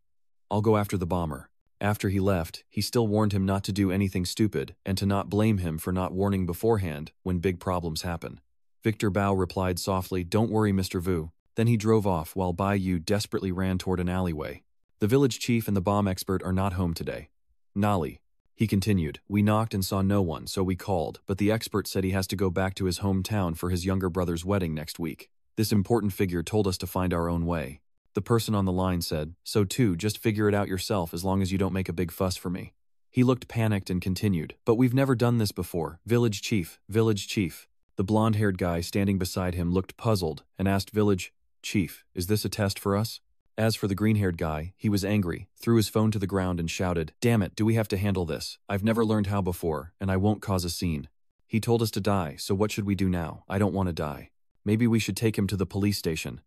I'll go after the bomber. After he left, he still warned him not to do anything stupid and to not blame him for not warning beforehand when big problems happen. Victor Bao replied softly, don't worry Mr. Vu. Then he drove off while Bai Yu desperately ran toward an alleyway. The village chief and the bomb expert are not home today. Nali. He continued, we knocked and saw no one, so we called, but the expert said he has to go back to his hometown for his younger brother's wedding next week. This important figure told us to find our own way. The person on the line said, so too, just figure it out yourself as long as you don't make a big fuss for me. He looked panicked and continued, but we've never done this before, village chief, village chief. The blonde-haired guy standing beside him looked puzzled and asked village chief, is this a test for us? As for the green-haired guy, he was angry, threw his phone to the ground and shouted, damn it, do we have to handle this? I've never learned how before, and I won't cause a scene. He told us to die, so what should we do now? I don't want to die. Maybe we should take him to the police station.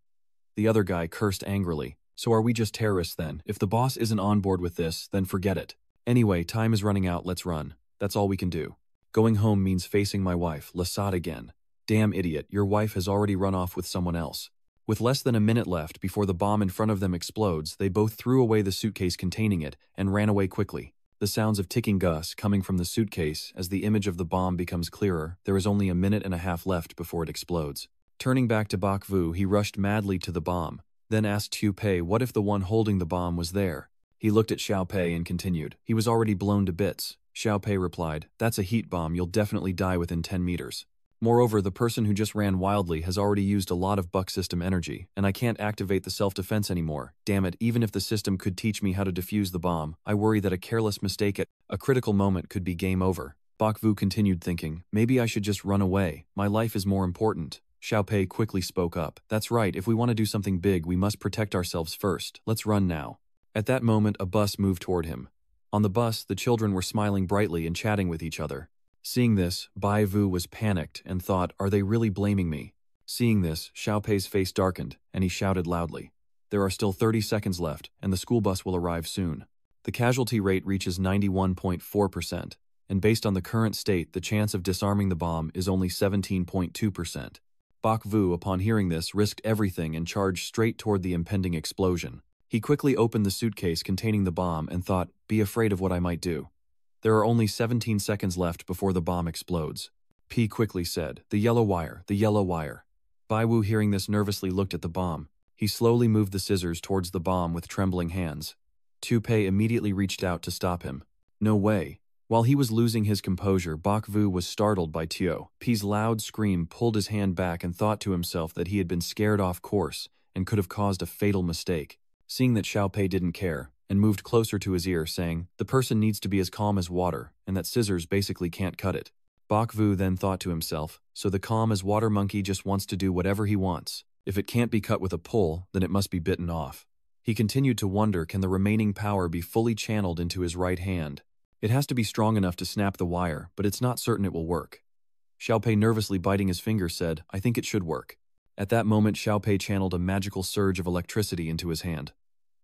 The other guy cursed angrily. So are we just terrorists then? If the boss isn't on board with this, then forget it. Anyway, time is running out, let's run. That's all we can do. Going home means facing my wife, Lasat again. Damn idiot, your wife has already run off with someone else. With less than a minute left before the bomb in front of them explodes, they both threw away the suitcase containing it and ran away quickly. The sounds of ticking gus coming from the suitcase as the image of the bomb becomes clearer. There is only a minute and a half left before it explodes. Turning back to Bok Vu, he rushed madly to the bomb, then asked Tuo Pei what if the one holding the bomb was there. He looked at Xiao Pei and continued, he was already blown to bits. Xiao Pei replied, that's a heat bomb, you'll definitely die within 10 meters. Moreover, the person who just ran wildly has already used a lot of buck system energy, and I can't activate the self-defense anymore. Damn it, even if the system could teach me how to defuse the bomb, I worry that a careless mistake at a critical moment could be game over. Bok Vu continued thinking, maybe I should just run away, my life is more important. Xiao Pei quickly spoke up, that's right, if we want to do something big we must protect ourselves first, let's run now. At that moment a bus moved toward him. On the bus, the children were smiling brightly and chatting with each other. Seeing this, Bai Vu was panicked and thought, are they really blaming me? Seeing this, Xiao Pei's face darkened, and he shouted loudly. There are still 30 seconds left, and the school bus will arrive soon. The casualty rate reaches 91.4%, and based on the current state, the chance of disarming the bomb is only 17.2%. Bok Vu, upon hearing this, risked everything and charged straight toward the impending explosion. He quickly opened the suitcase containing the bomb and thought, be afraid of what I might do. There are only 17 seconds left before the bomb explodes. P quickly said, the yellow wire, the yellow wire. Bai Wu, hearing this, nervously looked at the bomb. He slowly moved the scissors towards the bomb with trembling hands. Tuo Pei immediately reached out to stop him. No way. While he was losing his composure, Bok Vu was startled by Tuo Pei's loud scream, pulled his hand back and thought to himself that he had been scared off course and could have caused a fatal mistake. Seeing that Xiao Pei didn't care, and moved closer to his ear, saying, the person needs to be as calm as water, and that scissors basically can't cut it. Bok Vu then thought to himself, so the calm as water monkey just wants to do whatever he wants. If it can't be cut with a pull, then it must be bitten off. He continued to wonder, can the remaining power be fully channeled into his right hand? It has to be strong enough to snap the wire, but it's not certain it will work. Xiao Pei, nervously biting his finger, said, I think it should work. At that moment, Xiao Pei channeled a magical surge of electricity into his hand.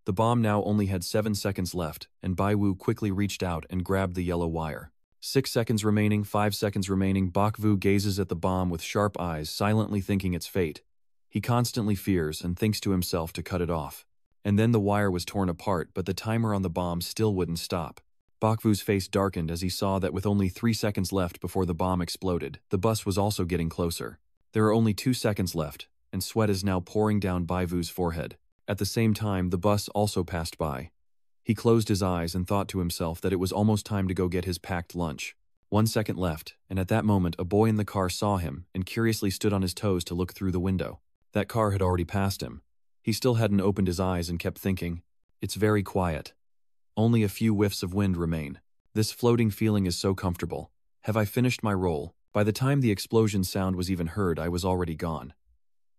The bomb now only had 7 seconds left, and Bai Wu quickly reached out and grabbed the yellow wire. 6 seconds remaining, 5 seconds remaining. Bok Vu gazes at the bomb with sharp eyes, silently thinking its fate. He constantly fears and thinks to himself to cut it off. And then the wire was torn apart, but the timer on the bomb still wouldn't stop. Bok Vu's face darkened as he saw that with only 3 seconds left before the bomb exploded, the bus was also getting closer. There are only 2 seconds left, and sweat is now pouring down Bai Vu's forehead. At the same time, the bus also passed by. He closed his eyes and thought to himself that it was almost time to go get his packed lunch. 1 second left, and at that moment a boy in the car saw him and curiously stood on his toes to look through the window. That car had already passed him. He still hadn't opened his eyes and kept thinking, "It's very quiet. Only a few whiffs of wind remain. This floating feeling is so comfortable. Have I finished my role?" By the time the explosion sound was even heard, I was already gone.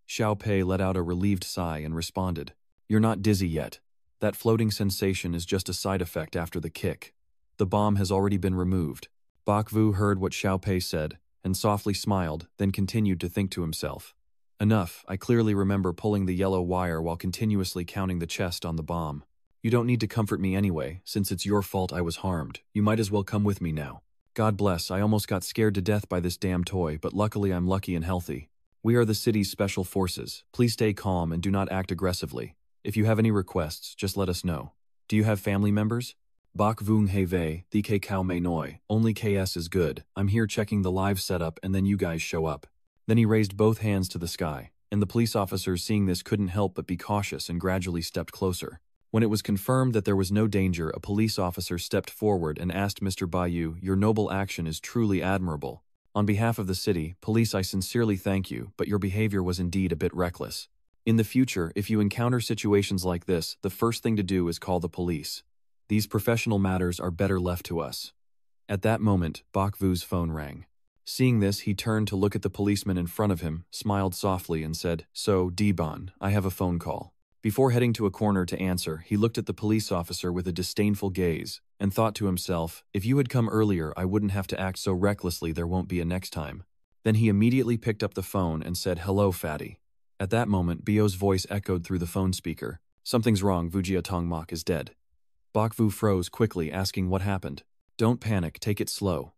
Xiao Pei let out a relieved sigh and responded, "You're not dizzy yet. That floating sensation is just a side effect after the kick. The bomb has already been removed." Bak Vu heard what Xiao Pei said and softly smiled, then continued to think to himself, "Enough, I clearly remember pulling the yellow wire while continuously counting the chest on the bomb. You don't need to comfort me anyway, since it's your fault I was harmed. You might as well come with me now. God bless, I almost got scared to death by this damn toy, but luckily I'm lucky and healthy. We are the city's special forces. Please stay calm and do not act aggressively. If you have any requests, just let us know. Do you have family members?" "Bak Vung Heve, the K Kao Mei Noi, only KS is good. I'm here checking the live setup and then you guys show up." Then he raised both hands to the sky, and the police officers seeing this couldn't help but be cautious and gradually stepped closer. When it was confirmed that there was no danger, a police officer stepped forward and asked Mr. Bayou, "Your noble action is truly admirable. On behalf of the city, police, I sincerely thank you, but your behavior was indeed a bit reckless. In the future, if you encounter situations like this, the first thing to do is call the police. These professional matters are better left to us." At that moment, Bak Vu's phone rang. Seeing this, he turned to look at the policeman in front of him, smiled softly and said, "So, Dban, I have a phone call." Before heading to a corner to answer, he looked at the police officer with a disdainful gaze, and thought to himself, "If you had come earlier, I wouldn't have to act so recklessly, there won't be a next time." Then he immediately picked up the phone and said, "Hello, fatty." At that moment, Bio's voice echoed through the phone speaker. "Something's wrong, Vujia Tongmak is dead." Bak Vu froze quickly, asking what happened. "Don't panic, take it slow."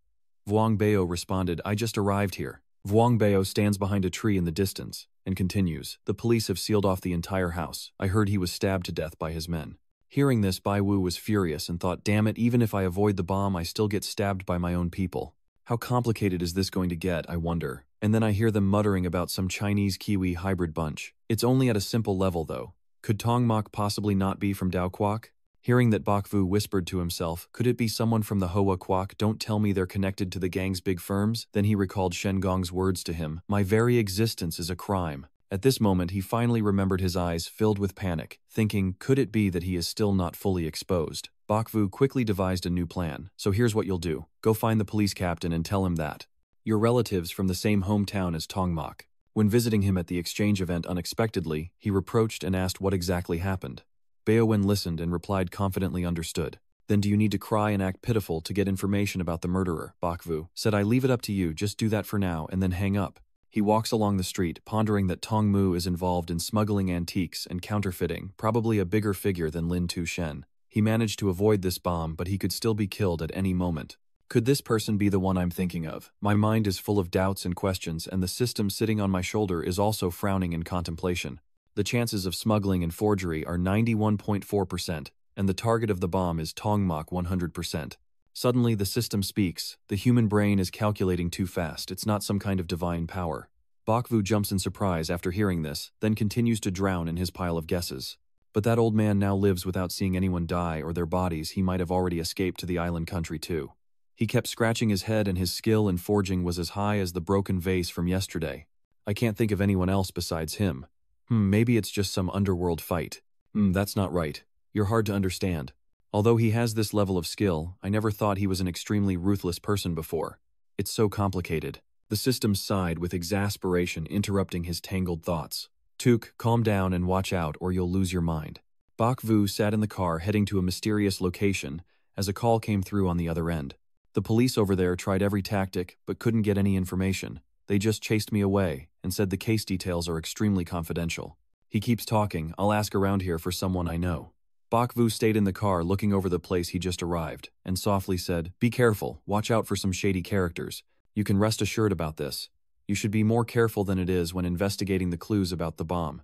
Vuong Bao responded, "I just arrived here." Vuong Bao stands behind a tree in the distance, and continues, "The police have sealed off the entire house. I heard he was stabbed to death by his men." Hearing this, Bai Wu was furious and thought, "Damn it, even if I avoid the bomb, I still get stabbed by my own people. How complicated is this going to get, I wonder?" And then I hear them muttering about some Chinese-Kiwi hybrid bunch. It's only at a simple level, though. Could Tongmak possibly not be from Dao Quoc? Hearing that, Bak Vu whispered to himself, "Could it be someone from the Hoa Quoc? Don't tell me they're connected to the gang's big firms." Then he recalled Shen Gong's words to him, "My very existence is a crime." At this moment, he finally remembered, his eyes filled with panic, thinking, could it be that he is still not fully exposed? Bak Vu quickly devised a new plan. "So here's what you'll do. Go find the police captain and tell him that your relatives from the same hometown as Tongmak." When visiting him at the exchange event unexpectedly, he reproached and asked what exactly happened. Baowen listened and replied confidently, "Understood." "Then do you need to cry and act pitiful to get information about the murderer?" Bak Vu said, "I leave it up to you, just do that for now and then hang up." He walks along the street, pondering that Tong Mu is involved in smuggling antiques and counterfeiting, probably a bigger figure than Lin Tu Shen. He managed to avoid this bomb, but he could still be killed at any moment. Could this person be the one I'm thinking of? My mind is full of doubts and questions, and the system sitting on my shoulder is also frowning in contemplation. The chances of smuggling and forgery are 91.4%, and the target of the bomb is Tongmak 100%. Suddenly, the system speaks. The human brain is calculating too fast. It's not some kind of divine power. Bak Vu jumps in surprise after hearing this, then continues to drown in his pile of guesses. But that old man now lives without seeing anyone die or their bodies. He might have already escaped to the island country too. He kept scratching his head, and his skill in forging was as high as the broken vase from yesterday. I can't think of anyone else besides him. Maybe it's just some underworld fight. That's not right. You're hard to understand. Although he has this level of skill, I never thought he was an extremely ruthless person before. It's so complicated. The system sighed with exasperation, interrupting his tangled thoughts. "Tuk, calm down and watch out or you'll lose your mind." Bak Vu sat in the car heading to a mysterious location as a call came through on the other end. "The police over there tried every tactic but couldn't get any information. They just chased me away and said the case details are extremely confidential. He keeps talking. I'll ask around here for someone I know." Bak Vu stayed in the car looking over the place he just arrived and softly said, "Be careful, watch out for some shady characters. You can rest assured about this. You should be more careful than it is when investigating the clues about the bomb.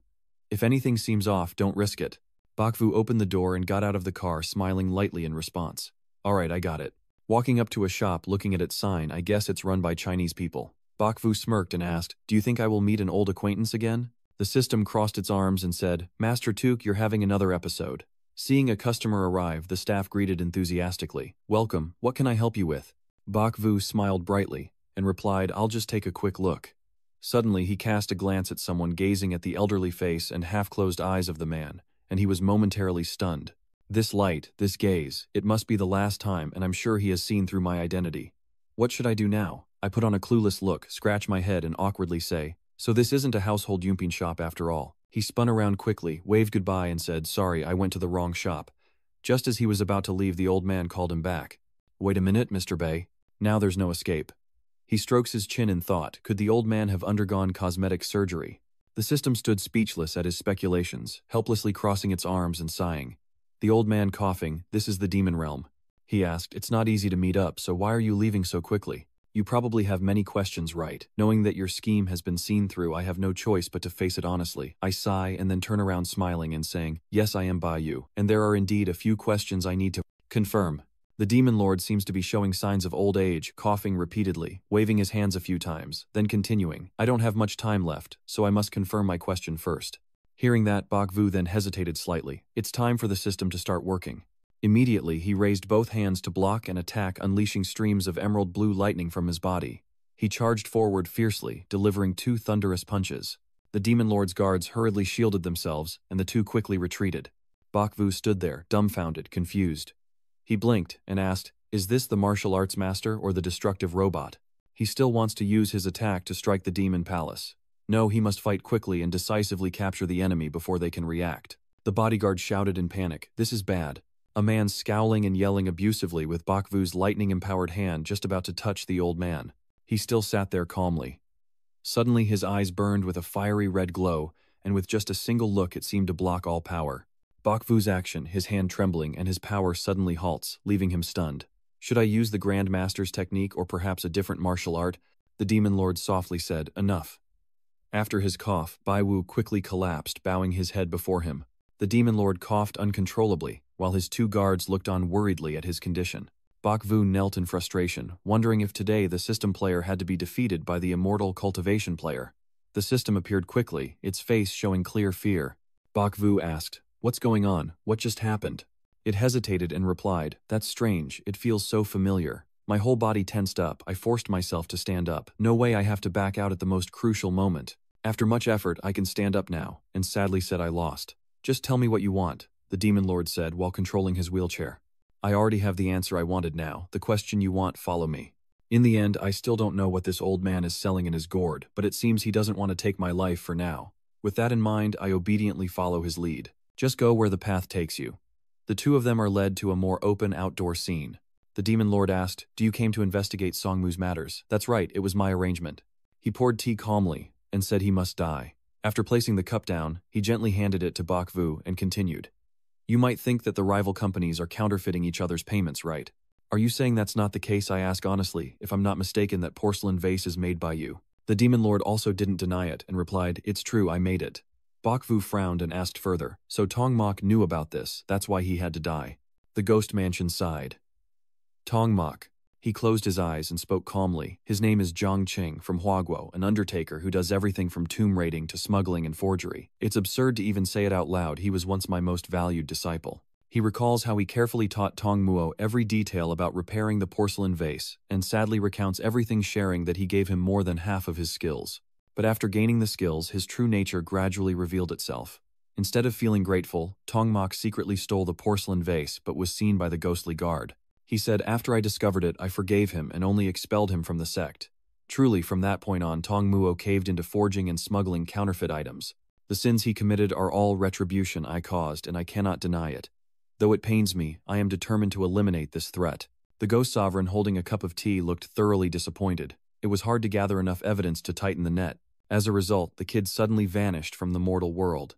If anything seems off, don't risk it." Bak Vu opened the door and got out of the car, smiling lightly in response. "All right, I got it." Walking up to a shop, looking at its sign, "I guess it's run by Chinese people." Bak Vu smirked and asked, "Do you think I will meet an old acquaintance again?" The system crossed its arms and said, "Master Took, you're having another episode." Seeing a customer arrive, the staff greeted enthusiastically. "Welcome, what can I help you with?" Bak Vu smiled brightly and replied, "I'll just take a quick look." Suddenly, he cast a glance at someone gazing at the elderly face and half-closed eyes of the man, and he was momentarily stunned. This light, this gaze, it must be the last time, and I'm sure he has seen through my identity. What should I do now? I put on a clueless look, scratch my head and awkwardly say, "So this isn't a household yumping shop after all." He spun around quickly, waved goodbye and said, "Sorry, I went to the wrong shop." Just as he was about to leave, the old man called him back. "Wait a minute, Mr. Bay. Now there's no escape." He strokes his chin in thought. Could the old man have undergone cosmetic surgery? The system stood speechless at his speculations, helplessly crossing its arms and sighing. The old man coughing, "This is the demon realm." He asked, "It's not easy to meet up, so why are you leaving so quickly? You probably have many questions, right? Knowing that your scheme has been seen through, I have no choice but to face it honestly." I sigh and then turn around smiling and saying, "Yes, I am by you, and there are indeed a few questions I need to confirm." The demon lord seems to be showing signs of old age, coughing repeatedly, waving his hands a few times, then continuing, "I don't have much time left, so I must confirm my question first." Hearing that, Bak Vu then hesitated slightly. It's time for the system to start working. Immediately, he raised both hands to block and attack, unleashing streams of emerald blue lightning from his body. He charged forward fiercely, delivering 2 thunderous punches. The demon lord's guards hurriedly shielded themselves, and the 2 quickly retreated. Bak Vu stood there, dumbfounded, confused. He blinked and asked, "Is this the martial arts master or the destructive robot?" He still wants to use his attack to strike the demon palace. No, he must fight quickly and decisively capture the enemy before they can react. The bodyguard shouted in panic, "This is bad." A man scowling and yelling abusively with Bak Vu's lightning-empowered hand just about to touch the old man. He still sat there calmly. Suddenly his eyes burned with a fiery red glow, and with just a single look it seemed to block all power. Bak Vu's action, his hand trembling, and his power suddenly halts, leaving him stunned. "Should I use the Grand Master's technique or perhaps a different martial art?" The demon lord softly said, "Enough." After his cough, Bai Wu quickly collapsed, bowing his head before him. The demon lord coughed uncontrollably, while his 2 guards looked on worriedly at his condition. Bak Vu knelt in frustration, wondering if today the system player had to be defeated by the immortal cultivation player. The system appeared quickly, its face showing clear fear. Bak Vu asked, "What's going on? What just happened?" It hesitated and replied, "That's strange, it feels so familiar. My whole body tensed up, I forced myself to stand up. No way I have to back out at the most crucial moment. After much effort, I can stand up now," and sadly said, "I lost." "Just tell me what you want," the demon lord said while controlling his wheelchair. "I already have the answer I wanted now. The question you want, follow me." In the end, I still don't know what this old man is selling in his gourd, but it seems he doesn't want to take my life for now. With that in mind, I obediently follow his lead. Just go where the path takes you. The 2 of them are led to a more open outdoor scene. The demon lord asked, "Do you came to investigate Songmu's matters?" "That's right, it was my arrangement." He poured tea calmly and said he must die. After placing the cup down, he gently handed it to Bak Vu and continued, "You might think that the rival companies are counterfeiting each other's payments, right? Are you saying that's not the case? I ask honestly, if I'm not mistaken that porcelain vase is made by you." The demon lord also didn't deny it and replied, "It's true, I made it." Bak Vu frowned and asked further, "So Tong Mok knew about this, that's why he had to die." The ghost mansion sighed. Tong Mok. He closed his eyes and spoke calmly. "His name is Zhang Qing from Huaguo, an undertaker who does everything from tomb raiding to smuggling and forgery. It's absurd to even say it out loud, he was once my most valued disciple." He recalls how he carefully taught Tong Muo every detail about repairing the porcelain vase, and sadly recounts everything, sharing that he gave him more than half of his skills. But after gaining the skills, his true nature gradually revealed itself. Instead of feeling grateful, Tong Mok secretly stole the porcelain vase but was seen by the ghostly guard. He said, "After I discovered it, I forgave him and only expelled him from the sect." Truly, from that point on, Tong Muo caved into forging and smuggling counterfeit items. The sins he committed are all retribution I caused, and I cannot deny it. Though it pains me, I am determined to eliminate this threat. The ghost sovereign, holding a cup of tea, looked thoroughly disappointed. It was hard to gather enough evidence to tighten the net. As a result, the kid suddenly vanished from the mortal world.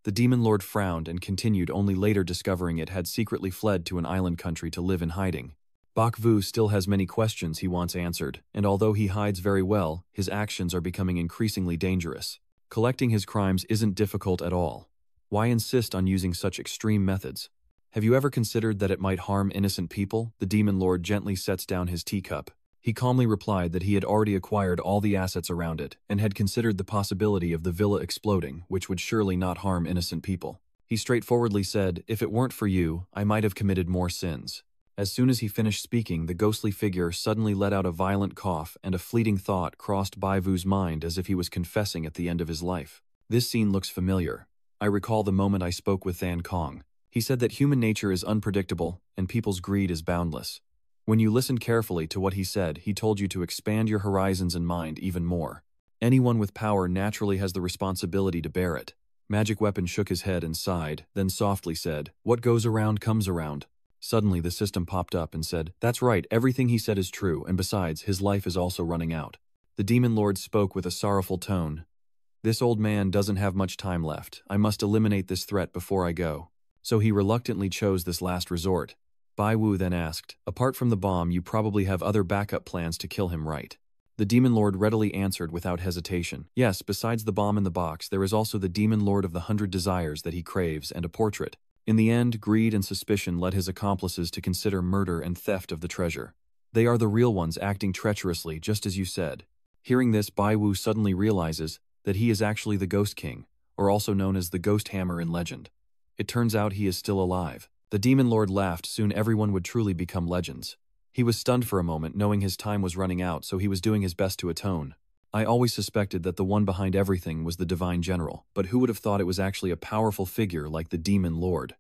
The demon lord frowned and continued, only later discovering it had secretly fled to an island country to live in hiding. Bak Vu still has many questions he wants answered, and although he hides very well, his actions are becoming increasingly dangerous. Collecting his crimes isn't difficult at all. Why insist on using such extreme methods? Have you ever considered that it might harm innocent people? The demon lord gently sets down his teacup. He calmly replied that he had already acquired all the assets around it and had considered the possibility of the villa exploding, which would surely not harm innocent people. He straightforwardly said, "If it weren't for you, I might have committed more sins." As soon as he finished speaking, the ghostly figure suddenly let out a violent cough, and a fleeting thought crossed Bai Wu's mind as if he was confessing at the end of his life. This scene looks familiar. I recall the moment I spoke with Than Kong. He said that human nature is unpredictable, and people's greed is boundless. When you listened carefully to what he said, he told you to expand your horizons and mind even more. Anyone with power naturally has the responsibility to bear it. Magic Weapon shook his head and sighed, then softly said, "What goes around comes around." Suddenly the system popped up and said, "That's right, everything he said is true, and besides, his life is also running out." The Demon Lord spoke with a sorrowful tone. "This old man doesn't have much time left. I must eliminate this threat before I go." So he reluctantly chose this last resort. Bai Wu then asked, "Apart from the bomb, you probably have other backup plans to kill him, right?" The Demon Lord readily answered without hesitation, "Yes, besides the bomb in the box, there is also the Demon Lord of the 100 Desires that he craves, and a portrait." In the end, greed and suspicion led his accomplices to consider murder and theft of the treasure. They are the real ones acting treacherously, just as you said. Hearing this, Bai Wu suddenly realizes that he is actually the Ghost King, or also known as the Ghost Hammer in legend. It turns out he is still alive. The Demon Lord laughed. Soon everyone would truly become legends. He was stunned for a moment, knowing his time was running out, so he was doing his best to atone. I always suspected that the one behind everything was the Divine General, but who would have thought it was actually a powerful figure like the Demon Lord?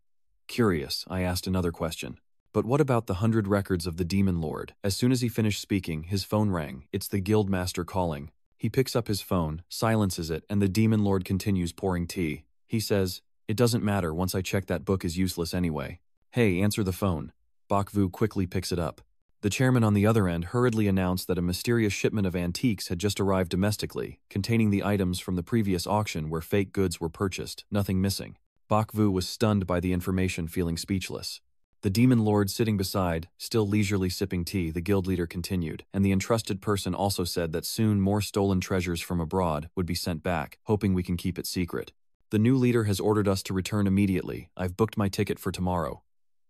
Curious, I asked another question. "But what about the 100 records of the Demon Lord?" As soon as he finished speaking, his phone rang. It's the Guildmaster calling. He picks up his phone, silences it, and the Demon Lord continues pouring tea. He says, "It doesn't matter, once I check that book is useless anyway." "Hey, answer the phone." Bak Vu quickly picks it up. The chairman on the other end hurriedly announced that a mysterious shipment of antiques had just arrived domestically, containing the items from the previous auction where fake goods were purchased, nothing missing. Bak Vu was stunned by the information, feeling speechless. The Demon Lord sitting beside, still leisurely sipping tea, the guild leader continued, and the entrusted person also said that soon more stolen treasures from abroad would be sent back, hoping we can keep it secret. "The new leader has ordered us to return immediately. I've booked my ticket for tomorrow."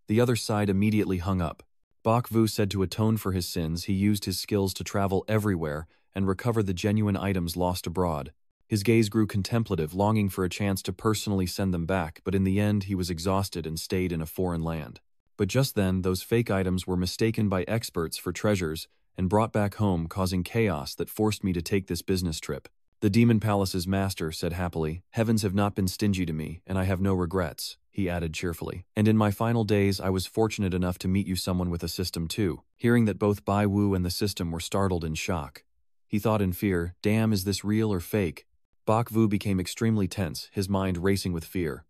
The other side immediately hung up. Bak Vu said to atone for his sins, he used his skills to travel everywhere and recover the genuine items lost abroad. His gaze grew contemplative, longing for a chance to personally send them back, but in the end he was exhausted and stayed in a foreign land. But just then, those fake items were mistaken by experts for treasures and brought back home, causing chaos that forced me to take this business trip. The Demon Palace's master said happily, "Heavens have not been stingy to me, and I have no regrets," he added cheerfully. "And in my final days, I was fortunate enough to meet you someone with a system too." Hearing that both Bai Wu and the system were startled in shock. He thought in fear, "Damn, is this real or fake?" Bak Vu became extremely tense, his mind racing with fear.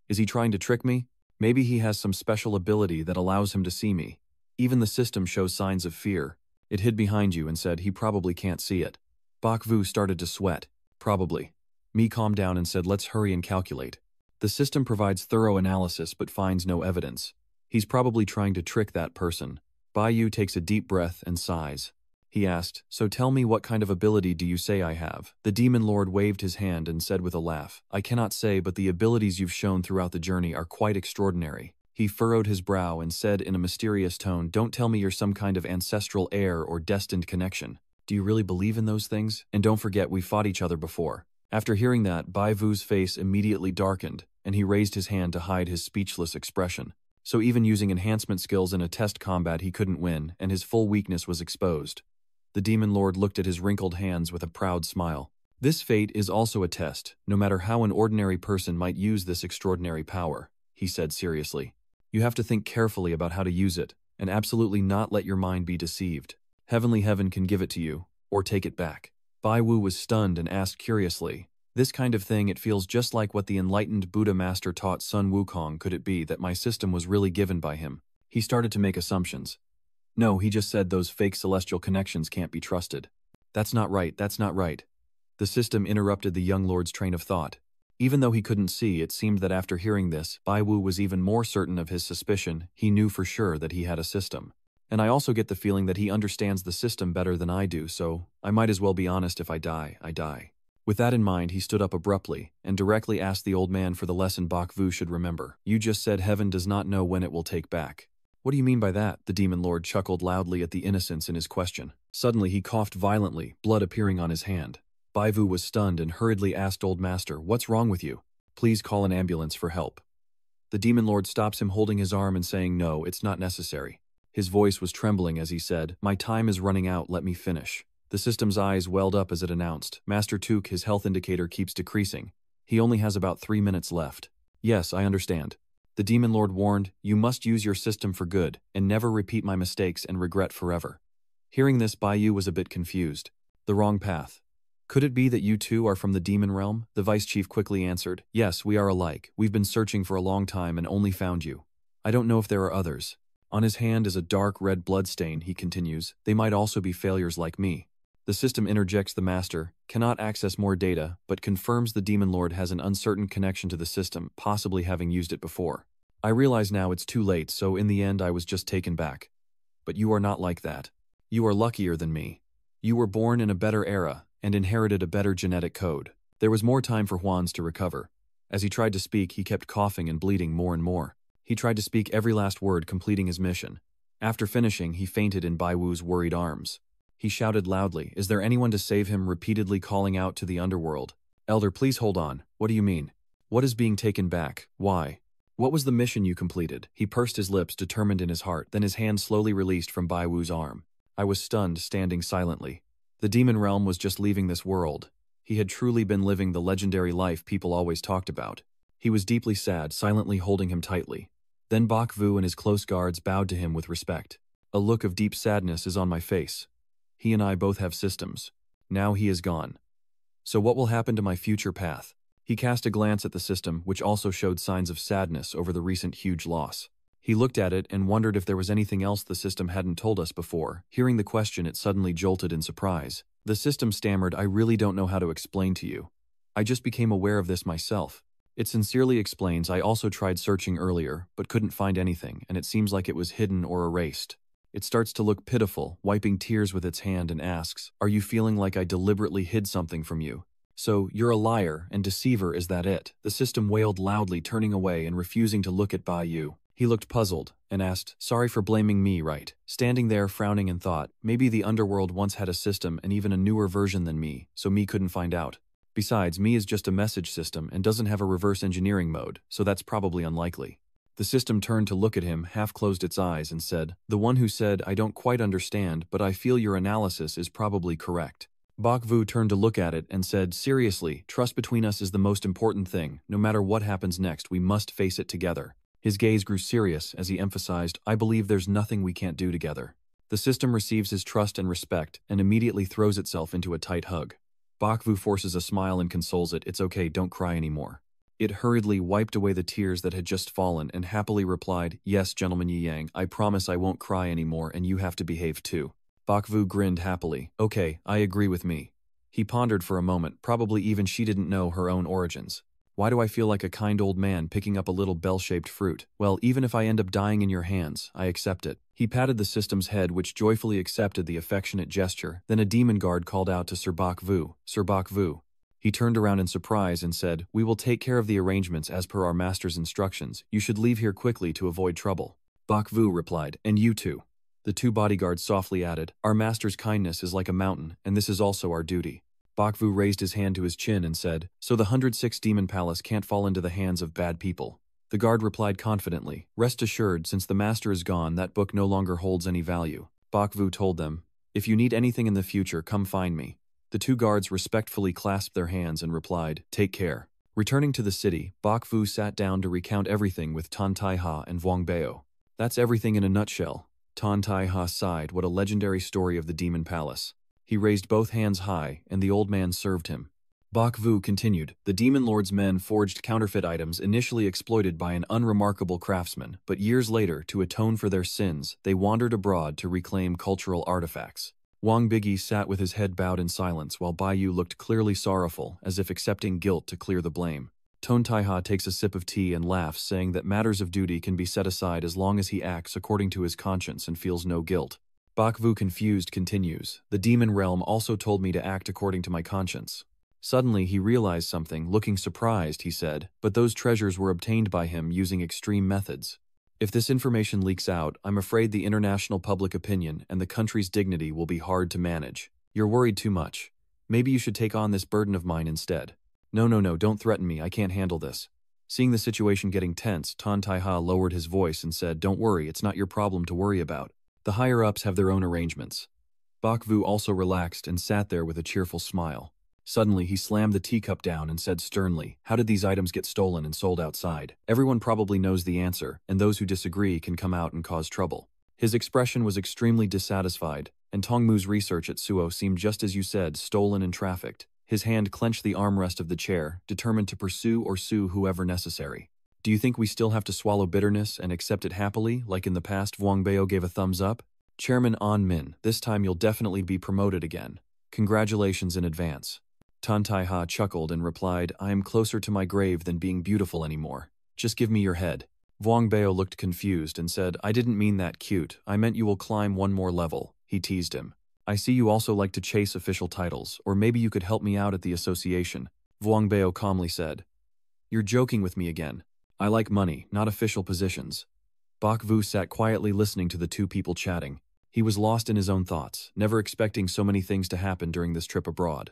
Is he trying to trick me? Maybe he has some special ability that allows him to see me. Even the system shows signs of fear. It hid behind you and said he probably can't see it. Bak Vu started to sweat. Probably. Me calmed down and said, "Let's hurry and calculate." The system provides thorough analysis but finds no evidence. He's probably trying to trick that person. Bai Yu takes a deep breath and sighs. He asked, "So tell me, what kind of ability do you say I have?" The Demon Lord waved his hand and said with a laugh, "I cannot say, but the abilities you've shown throughout the journey are quite extraordinary." He furrowed his brow and said in a mysterious tone, "Don't tell me you're some kind of ancestral heir or destined connection. Do you really believe in those things? And don't forget, we fought each other before." After hearing that, Bai Vu's face immediately darkened, and he raised his hand to hide his speechless expression. So even using enhancement skills in a test combat he couldn't win, and his full weakness was exposed. The Demon Lord looked at his wrinkled hands with a proud smile. "This fate is also a test, no matter how an ordinary person might use this extraordinary power," he said seriously. "You have to think carefully about how to use it, and absolutely not let your mind be deceived. Heavenly Heaven can give it to you, or take it back." Bai Wu was stunned and asked curiously, "This kind of thing, it feels just like what the enlightened Buddha master taught Sun Wukong. Could it be that my system was really given by him?" He started to make assumptions. "No, he just said those fake celestial connections can't be trusted." That's not right. The system interrupted the young lord's train of thought. Even though he couldn't see, it seemed that after hearing this, Bai Wu was even more certain of his suspicion. He knew for sure that he had a system. And I also get the feeling that he understands the system better than I do, so I might as well be honest. If I die, I die. With that in mind, he stood up abruptly and directly asked the old man for the lesson Bak Vu should remember. "You just said heaven does not know when it will take back. What do you mean by that? The demon lord chuckled loudly at the innocence in his question. Suddenly he coughed violently, blood appearing on his hand. Baivu was stunned and hurriedly asked Old Master, "What's wrong with you? Please call an ambulance for help." The demon lord stops him, holding his arm and saying, "No, it's not necessary." His voice was trembling as he said, "My time is running out, let me finish." The system's eyes welled up as it announced, "Master Took, his health indicator keeps decreasing. He only has about 3 minutes left." "Yes, I understand." The demon lord warned, "You must use your system for good, and never repeat my mistakes and regret forever." Hearing this, Baiyu was a bit confused. The wrong path. "Could it be that you too are from the demon realm?" The vice chief quickly answered, "Yes, we are alike. We've been searching for a long time and only found you. I don't know if there are others." On his hand is a dark red blood stain, he continues. "They might also be failures like me." The system interjects, "The master cannot access more data, but confirms the demon lord has an uncertain connection to the system, possibly having used it before. I realize now it's too late, so in the end I was just taken back. But you are not like that. You are luckier than me. You were born in a better era, and inherited a better genetic code." There was more time for Juans to recover. As he tried to speak, he kept coughing and bleeding more and more. He tried to speak every last word, completing his mission. After finishing, he fainted in Baiwu's worried arms. He shouted loudly, "Is there anyone to save him?" repeatedly calling out to the underworld. "Elder, please hold on. What do you mean? What is being taken back? Why? What was the mission you completed?" He pursed his lips, determined in his heart, then his hand slowly released from Baiwu's arm. I was stunned, standing silently. The demon realm was just leaving this world. He had truly been living the legendary life people always talked about. He was deeply sad, silently holding him tightly. Then Bakvu and his close guards bowed to him with respect. A look of deep sadness is on my face. He and I both have systems. Now he is gone. So what will happen to my future path? He cast a glance at the system, which also showed signs of sadness over the recent huge loss. He looked at it and wondered if there was anything else the system hadn't told us before. Hearing the question, it suddenly jolted in surprise. The system stammered, "I really don't know how to explain to you. I just became aware of this myself." It sincerely explains, "I also tried searching earlier, but couldn't find anything, and it seems like it was hidden or erased." It starts to look pitiful, wiping tears with its hand, and asks, "Are you feeling like I deliberately hid something from you? So, you're a liar and deceiver, is that it?" The system wailed loudly, turning away and refusing to look at Baiyu. He looked puzzled, and asked, "Sorry for blaming me, right?" Standing there frowning and thought, maybe the underworld once had a system and even a newer version than me, so me couldn't find out. Besides, me is just a message system and doesn't have a reverse engineering mode, so that's probably unlikely. The system turned to look at him, half closed its eyes, and said, "The one who said, 'I don't quite understand, but I feel your analysis is probably correct.'" Bakvu turned to look at it and said, "Seriously, trust between us is the most important thing. No matter what happens next, we must face it together." His gaze grew serious as he emphasized, "I believe there's nothing we can't do together." The system receives his trust and respect and immediately throws itself into a tight hug. Bakvu forces a smile and consoles it, "It's okay, don't cry anymore." It hurriedly wiped away the tears that had just fallen and happily replied, "Yes, Gentleman Yi Yang, I promise I won't cry anymore, and you have to behave too." Bakvu grinned happily. "Okay, I agree with me." He pondered for a moment, probably even she didn't know her own origins. "Why do I feel like a kind old man picking up a little bell-shaped fruit? Well, even if I end up dying in your hands, I accept it." He patted the system's head, which joyfully accepted the affectionate gesture. Then a demon guard called out to Sir Bakvu, "Sir Bakvu." He turned around in surprise and said, "We will take care of the arrangements as per our master's instructions. You should leave here quickly to avoid trouble." Bakvu replied, "And you too." The two bodyguards softly added, "Our master's kindness is like a mountain, and this is also our duty." Bakvu raised his hand to his chin and said, "So the 106 Demon Palace can't fall into the hands of bad people." The guard replied confidently, "Rest assured, since the master is gone, that book no longer holds any value." Bakvu told them, "If you need anything in the future, come find me." The two guards respectfully clasped their hands and replied, "Take care." Returning to the city, Bakvu sat down to recount everything with Tan Taiha and Vuong Bao. "That's everything in a nutshell." Tan Taiha sighed, "What a legendary story of the Demon Palace." He raised both hands high, and the old man served him. Bakvu continued, "The Demon Lord's men forged counterfeit items initially exploited by an unremarkable craftsman, but years later, to atone for their sins, they wandered abroad to reclaim cultural artifacts." Wang Biggie sat with his head bowed in silence while Baiyu looked clearly sorrowful, as if accepting guilt to clear the blame. Ton Taiha takes a sip of tea and laughs, saying that matters of duty can be set aside as long as he acts according to his conscience and feels no guilt. Bakvu, confused, continues, "The demon realm also told me to act according to my conscience." Suddenly he realized something. Looking surprised, he said, "But those treasures were obtained by him using extreme methods." If this information leaks out, I'm afraid the international public opinion and the country's dignity will be hard to manage. You're worried too much. Maybe you should take on this burden of mine instead. No, no, no, don't threaten me, I can't handle this. Seeing the situation getting tense, Tan Tai-ha lowered his voice and said, don't worry, it's not your problem to worry about. The higher-ups have their own arrangements. Bak Vu also relaxed and sat there with a cheerful smile. Suddenly, he slammed the teacup down and said sternly, how did these items get stolen and sold outside? Everyone probably knows the answer, and those who disagree can come out and cause trouble. His expression was extremely dissatisfied, and Tongmu's research at Suo seemed just as you said, stolen and trafficked. His hand clenched the armrest of the chair, determined to pursue or sue whoever necessary. Do you think we still have to swallow bitterness and accept it happily, like in the past? Wang Bao gave a thumbs up. Chairman An Min, this time you'll definitely be promoted again. Congratulations in advance. Tan Tai-ha chuckled and replied, I am closer to my grave than being beautiful anymore. Just give me your head. Wang Bao looked confused and said, I didn't mean that cute, I meant you will climb one more level. He teased him. I see you also like to chase official titles, or maybe you could help me out at the association. Wang Bao calmly said. You're joking with me again. I like money, not official positions. Bak Vu sat quietly listening to the two people chatting. He was lost in his own thoughts, never expecting so many things to happen during this trip abroad.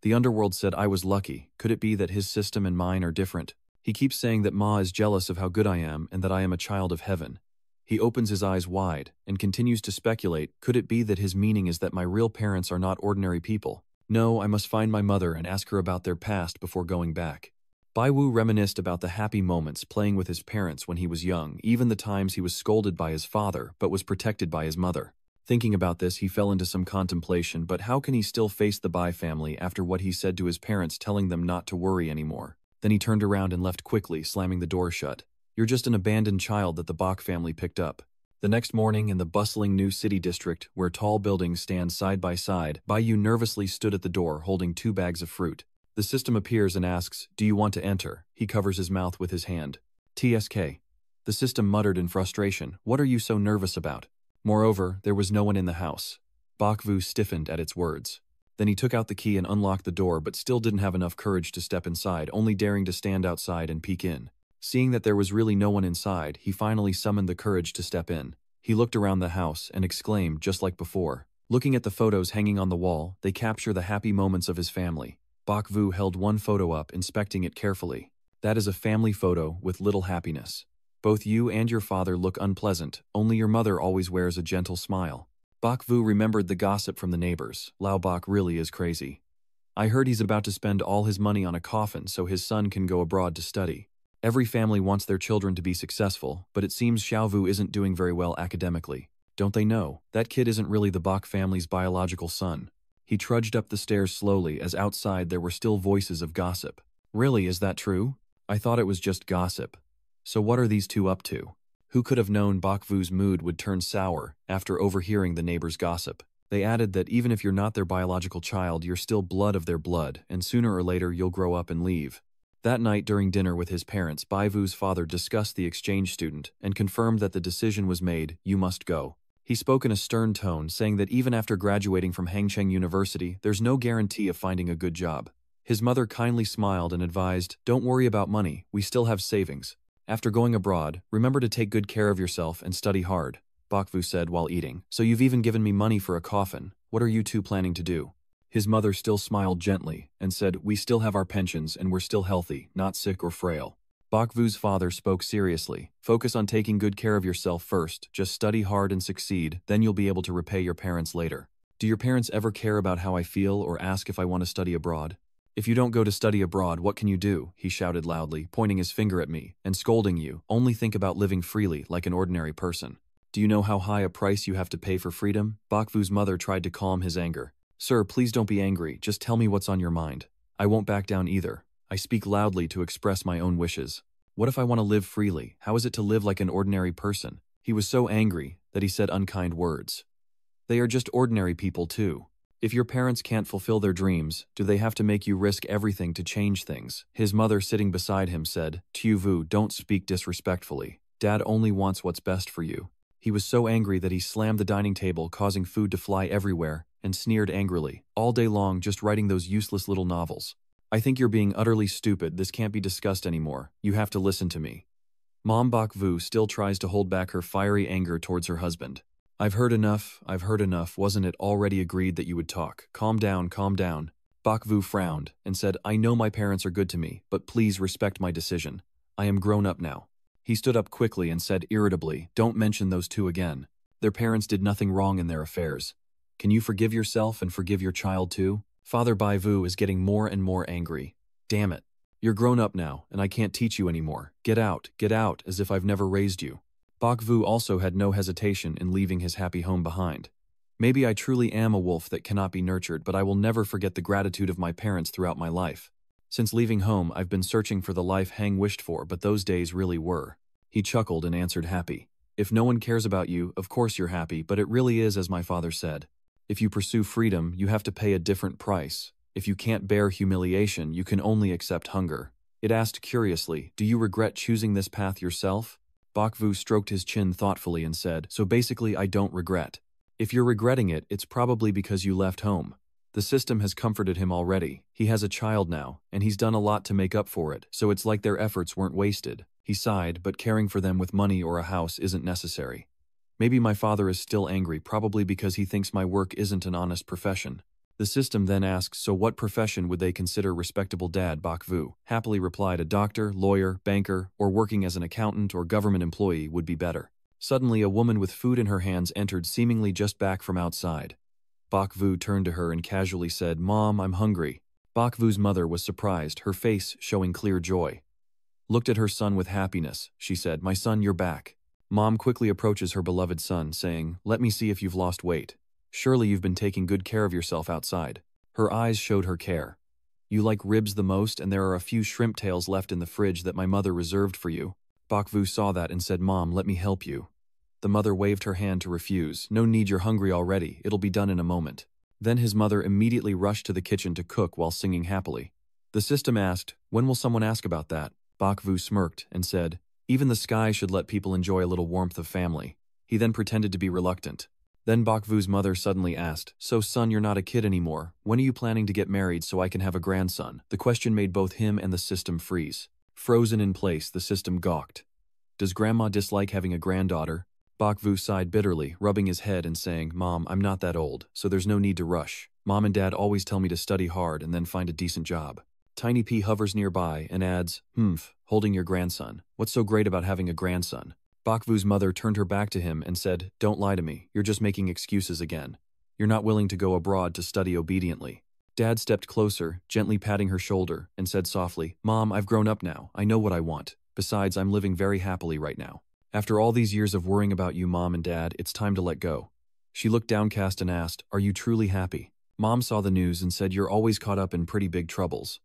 The underworld said I was lucky. Could it be that his system and mine are different? He keeps saying that Ma is jealous of how good I am and that I am a child of heaven. He opens his eyes wide and continues to speculate, could it be that his meaning is that my real parents are not ordinary people? No, I must find my mother and ask her about their past before going back. Bai Wu reminisced about the happy moments playing with his parents when he was young, even the times he was scolded by his father but was protected by his mother. Thinking about this, he fell into some contemplation, but how can he still face the Bai family after what he said to his parents telling them not to worry anymore? Then he turned around and left quickly, slamming the door shut. You're just an abandoned child that the Bak family picked up. The next morning, in the bustling new city district, where tall buildings stand side by side, Bai Yu nervously stood at the door holding 2 bags of fruit. The system appears and asks, do you want to enter? He covers his mouth with his hand. TSK. The system muttered in frustration, what are you so nervous about? Moreover, there was no one in the house. Bak Vu stiffened at its words. Then he took out the key and unlocked the door but still didn't have enough courage to step inside, only daring to stand outside and peek in. Seeing that there was really no one inside, he finally summoned the courage to step in. He looked around the house and exclaimed just like before. Looking at the photos hanging on the wall, they capture the happy moments of his family. Bak Vu held one photo up, inspecting it carefully. That is a family photo with little happiness. Both you and your father look unpleasant, only your mother always wears a gentle smile. Bak Vu remembered the gossip from the neighbors. Lao Bak really is crazy. I heard he's about to spend all his money on a coffin so his son can go abroad to study. Every family wants their children to be successful, but it seems Xiao Vu isn't doing very well academically. Don't they know? That kid isn't really the Bak family's biological son. He trudged up the stairs slowly as outside there were still voices of gossip. Really, is that true? I thought it was just gossip. So what are these two up to? Who could have known Bak Vu's mood would turn sour after overhearing the neighbors' gossip? They added that even if you're not their biological child, you're still blood of their blood, and sooner or later you'll grow up and leave. That night during dinner with his parents, Bai Vu's father discussed the exchange student and confirmed that the decision was made, you must go. He spoke in a stern tone, saying that even after graduating from Hangcheng University, there's no guarantee of finding a good job. His mother kindly smiled and advised, don't worry about money, we still have savings. After going abroad, remember to take good care of yourself and study hard, Bak Vu said while eating. So you've even given me money for a coffin. What are you two planning to do? His mother still smiled gently and said, we still have our pensions and we're still healthy, not sick or frail. Bak Vu's father spoke seriously. Focus on taking good care of yourself first, just study hard and succeed, then you'll be able to repay your parents later. Do your parents ever care about how I feel or ask if I want to study abroad? If you don't go to study abroad, what can you do? He shouted loudly, pointing his finger at me, and scolding you. Only think about living freely, like an ordinary person. Do you know how high a price you have to pay for freedom? Bak Vu's mother tried to calm his anger. Sir, please don't be angry, just tell me what's on your mind. I won't back down either. I speak loudly to express my own wishes. What if I want to live freely? How is it to live like an ordinary person? He was so angry that he said unkind words. They are just ordinary people too. If your parents can't fulfill their dreams, do they have to make you risk everything to change things? His mother sitting beside him said, Tu Vu, don't speak disrespectfully. Dad only wants what's best for you. He was so angry that he slammed the dining table, causing food to fly everywhere, and sneered angrily, all day long just writing those useless little novels. I think you're being utterly stupid, this can't be discussed anymore, you have to listen to me. Mom Bakvu still tries to hold back her fiery anger towards her husband. I've heard enough, wasn't it already agreed that you would talk? Calm down, calm down. Bakvu frowned and said, I know my parents are good to me, but please respect my decision. I am grown up now. He stood up quickly and said irritably, don't mention those two again. Their parents did nothing wrong in their affairs. Can you forgive yourself and forgive your child too? Father Baivu is getting more and more angry. Damn it. You're grown up now, and I can't teach you anymore. Get out, as if I've never raised you. Bakvu also had no hesitation in leaving his happy home behind. Maybe I truly am a wolf that cannot be nurtured, but I will never forget the gratitude of my parents throughout my life. Since leaving home, I've been searching for the life Hang wished for, but those days really were. He chuckled and answered happy. If no one cares about you, of course you're happy, but it really is as my father said. If you pursue freedom, you have to pay a different price. If you can't bear humiliation, you can only accept hunger. It asked curiously, do you regret choosing this path yourself? Bakvu stroked his chin thoughtfully and said, so basically I don't regret. If you're regretting it, it's probably because you left home. The system has comforted him already. He has a child now, and he's done a lot to make up for it, so it's like their efforts weren't wasted. He sighed, but caring for them with money or a house isn't necessary. Maybe my father is still angry, probably because he thinks my work isn't an honest profession. The system then asks, so what profession would they consider respectable? Dad Bakvu happily replied, a doctor, lawyer, banker, or working as an accountant or government employee would be better. Suddenly a woman with food in her hands entered, seemingly just back from outside. Bakvu turned to her and casually said, Mom, I'm hungry. Bakvu's mother was surprised, her face showing clear joy. Looked at her son with happiness. She said, my son, you're back. Mom quickly approaches her beloved son, saying, let me see if you've lost weight. Surely you've been taking good care of yourself outside. Her eyes showed her care. You like ribs the most, and there are a few shrimp tails left in the fridge that my mother reserved for you. Bakvu saw that and said, Mom, let me help you. The mother waved her hand to refuse. No need, you're hungry already. It'll be done in a moment. Then his mother immediately rushed to the kitchen to cook while singing happily. The system asked, when will someone ask about that? Bakvu smirked and said, even the sky should let people enjoy a little warmth of family. He then pretended to be reluctant. Then Bakvu's mother suddenly asked, so son, you're not a kid anymore. When are you planning to get married so I can have a grandson? The question made both him and the system freeze. Frozen in place, the system gawked. Does grandma dislike having a granddaughter? Bakvu sighed bitterly, rubbing his head and saying, Mom, I'm not that old, so there's no need to rush. Mom and Dad always tell me to study hard and then find a decent job. Tiny P hovers nearby and adds, holding your grandson. What's so great about having a grandson? Bakvu's mother turned her back to him and said, don't lie to me, you're just making excuses again. You're not willing to go abroad to study obediently. Dad stepped closer, gently patting her shoulder, and said softly, Mom, I've grown up now, I know what I want. Besides, I'm living very happily right now. After all these years of worrying about you, Mom and Dad, it's time to let go. She looked downcast and asked, are you truly happy? Mom saw the news and said, you're always caught up in pretty big troubles.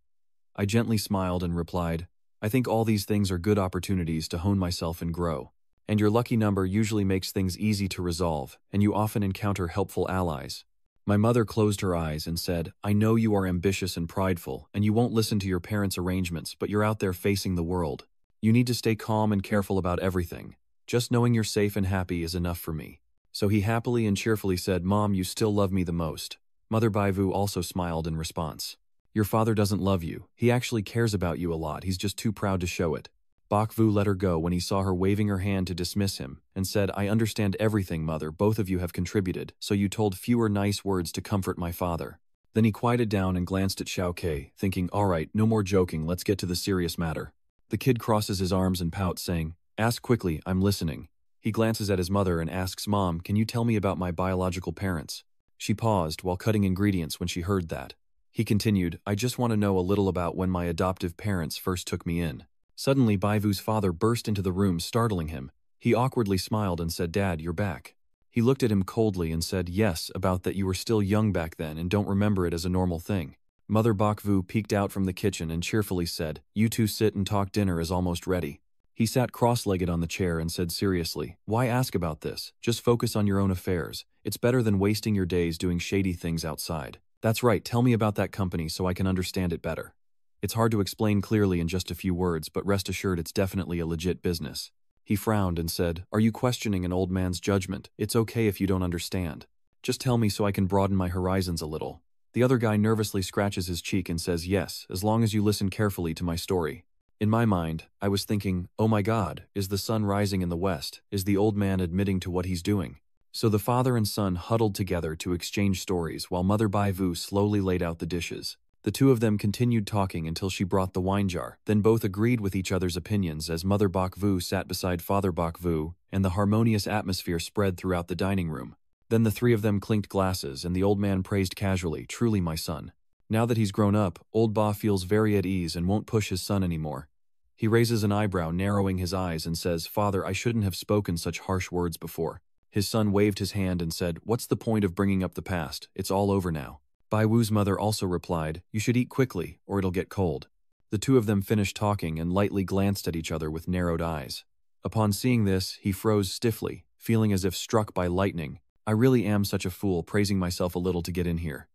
I gently smiled and replied, I think all these things are good opportunities to hone myself and grow. And your lucky number usually makes things easy to resolve, and you often encounter helpful allies. My mother closed her eyes and said, I know you are ambitious and prideful, and you won't listen to your parents' arrangements, but you're out there facing the world. You need to stay calm and careful about everything. Just knowing you're safe and happy is enough for me. So he happily and cheerfully said, Mom, you still love me the most. Mother Baivu also smiled in response. Your father doesn't love you. He actually cares about you a lot. He's just too proud to show it. Bakvu let her go when he saw her waving her hand to dismiss him, and said, I understand everything, Mother. Both of you have contributed, so you told fewer nice words to comfort my father. Then he quieted down and glanced at Xiaokei, thinking, all right, no more joking, let's get to the serious matter. The kid crosses his arms and pouts, saying, ask quickly, I'm listening. He glances at his mother and asks, Mom, can you tell me about my biological parents? She paused while cutting ingredients when she heard that. He continued, I just want to know a little about when my adoptive parents first took me in. Suddenly, Baivu's father burst into the room, startling him. He awkwardly smiled and said, Dad, you're back. He looked at him coldly and said, yes, about that you were still young back then and don't remember it as a normal thing. Mother Bakvu peeked out from the kitchen and cheerfully said, you two sit and talk, dinner is almost ready. He sat cross-legged on the chair and said seriously, why ask about this? Just focus on your own affairs. It's better than wasting your days doing shady things outside. That's right, tell me about that company so I can understand it better. It's hard to explain clearly in just a few words, but rest assured it's definitely a legit business. He frowned and said, are you questioning an old man's judgment? It's okay if you don't understand. Just tell me so I can broaden my horizons a little. The other guy nervously scratches his cheek and says, yes, as long as you listen carefully to my story. In my mind, I was thinking, oh my god, is the sun rising in the west? Is the old man admitting to what he's doing? So the father and son huddled together to exchange stories while Mother Bai Vu slowly laid out the dishes. The two of them continued talking until she brought the wine jar, then both agreed with each other's opinions as Mother Bok Vu sat beside Father Bok Vu, and the harmonious atmosphere spread throughout the dining room. Then the three of them clinked glasses and the old man praised casually, truly my son. Now that he's grown up, old Ba feels very at ease and won't push his son anymore. He raises an eyebrow, narrowing his eyes, and says, Father, I shouldn't have spoken such harsh words before. His son waved his hand and said, What's the point of bringing up the past? It's all over now. Bai Wu's mother also replied, You should eat quickly, or it'll get cold. The two of them finished talking and lightly glanced at each other with narrowed eyes. Upon seeing this, he froze stiffly, feeling as if struck by lightning. I really am such a fool, praising myself a little to get in here.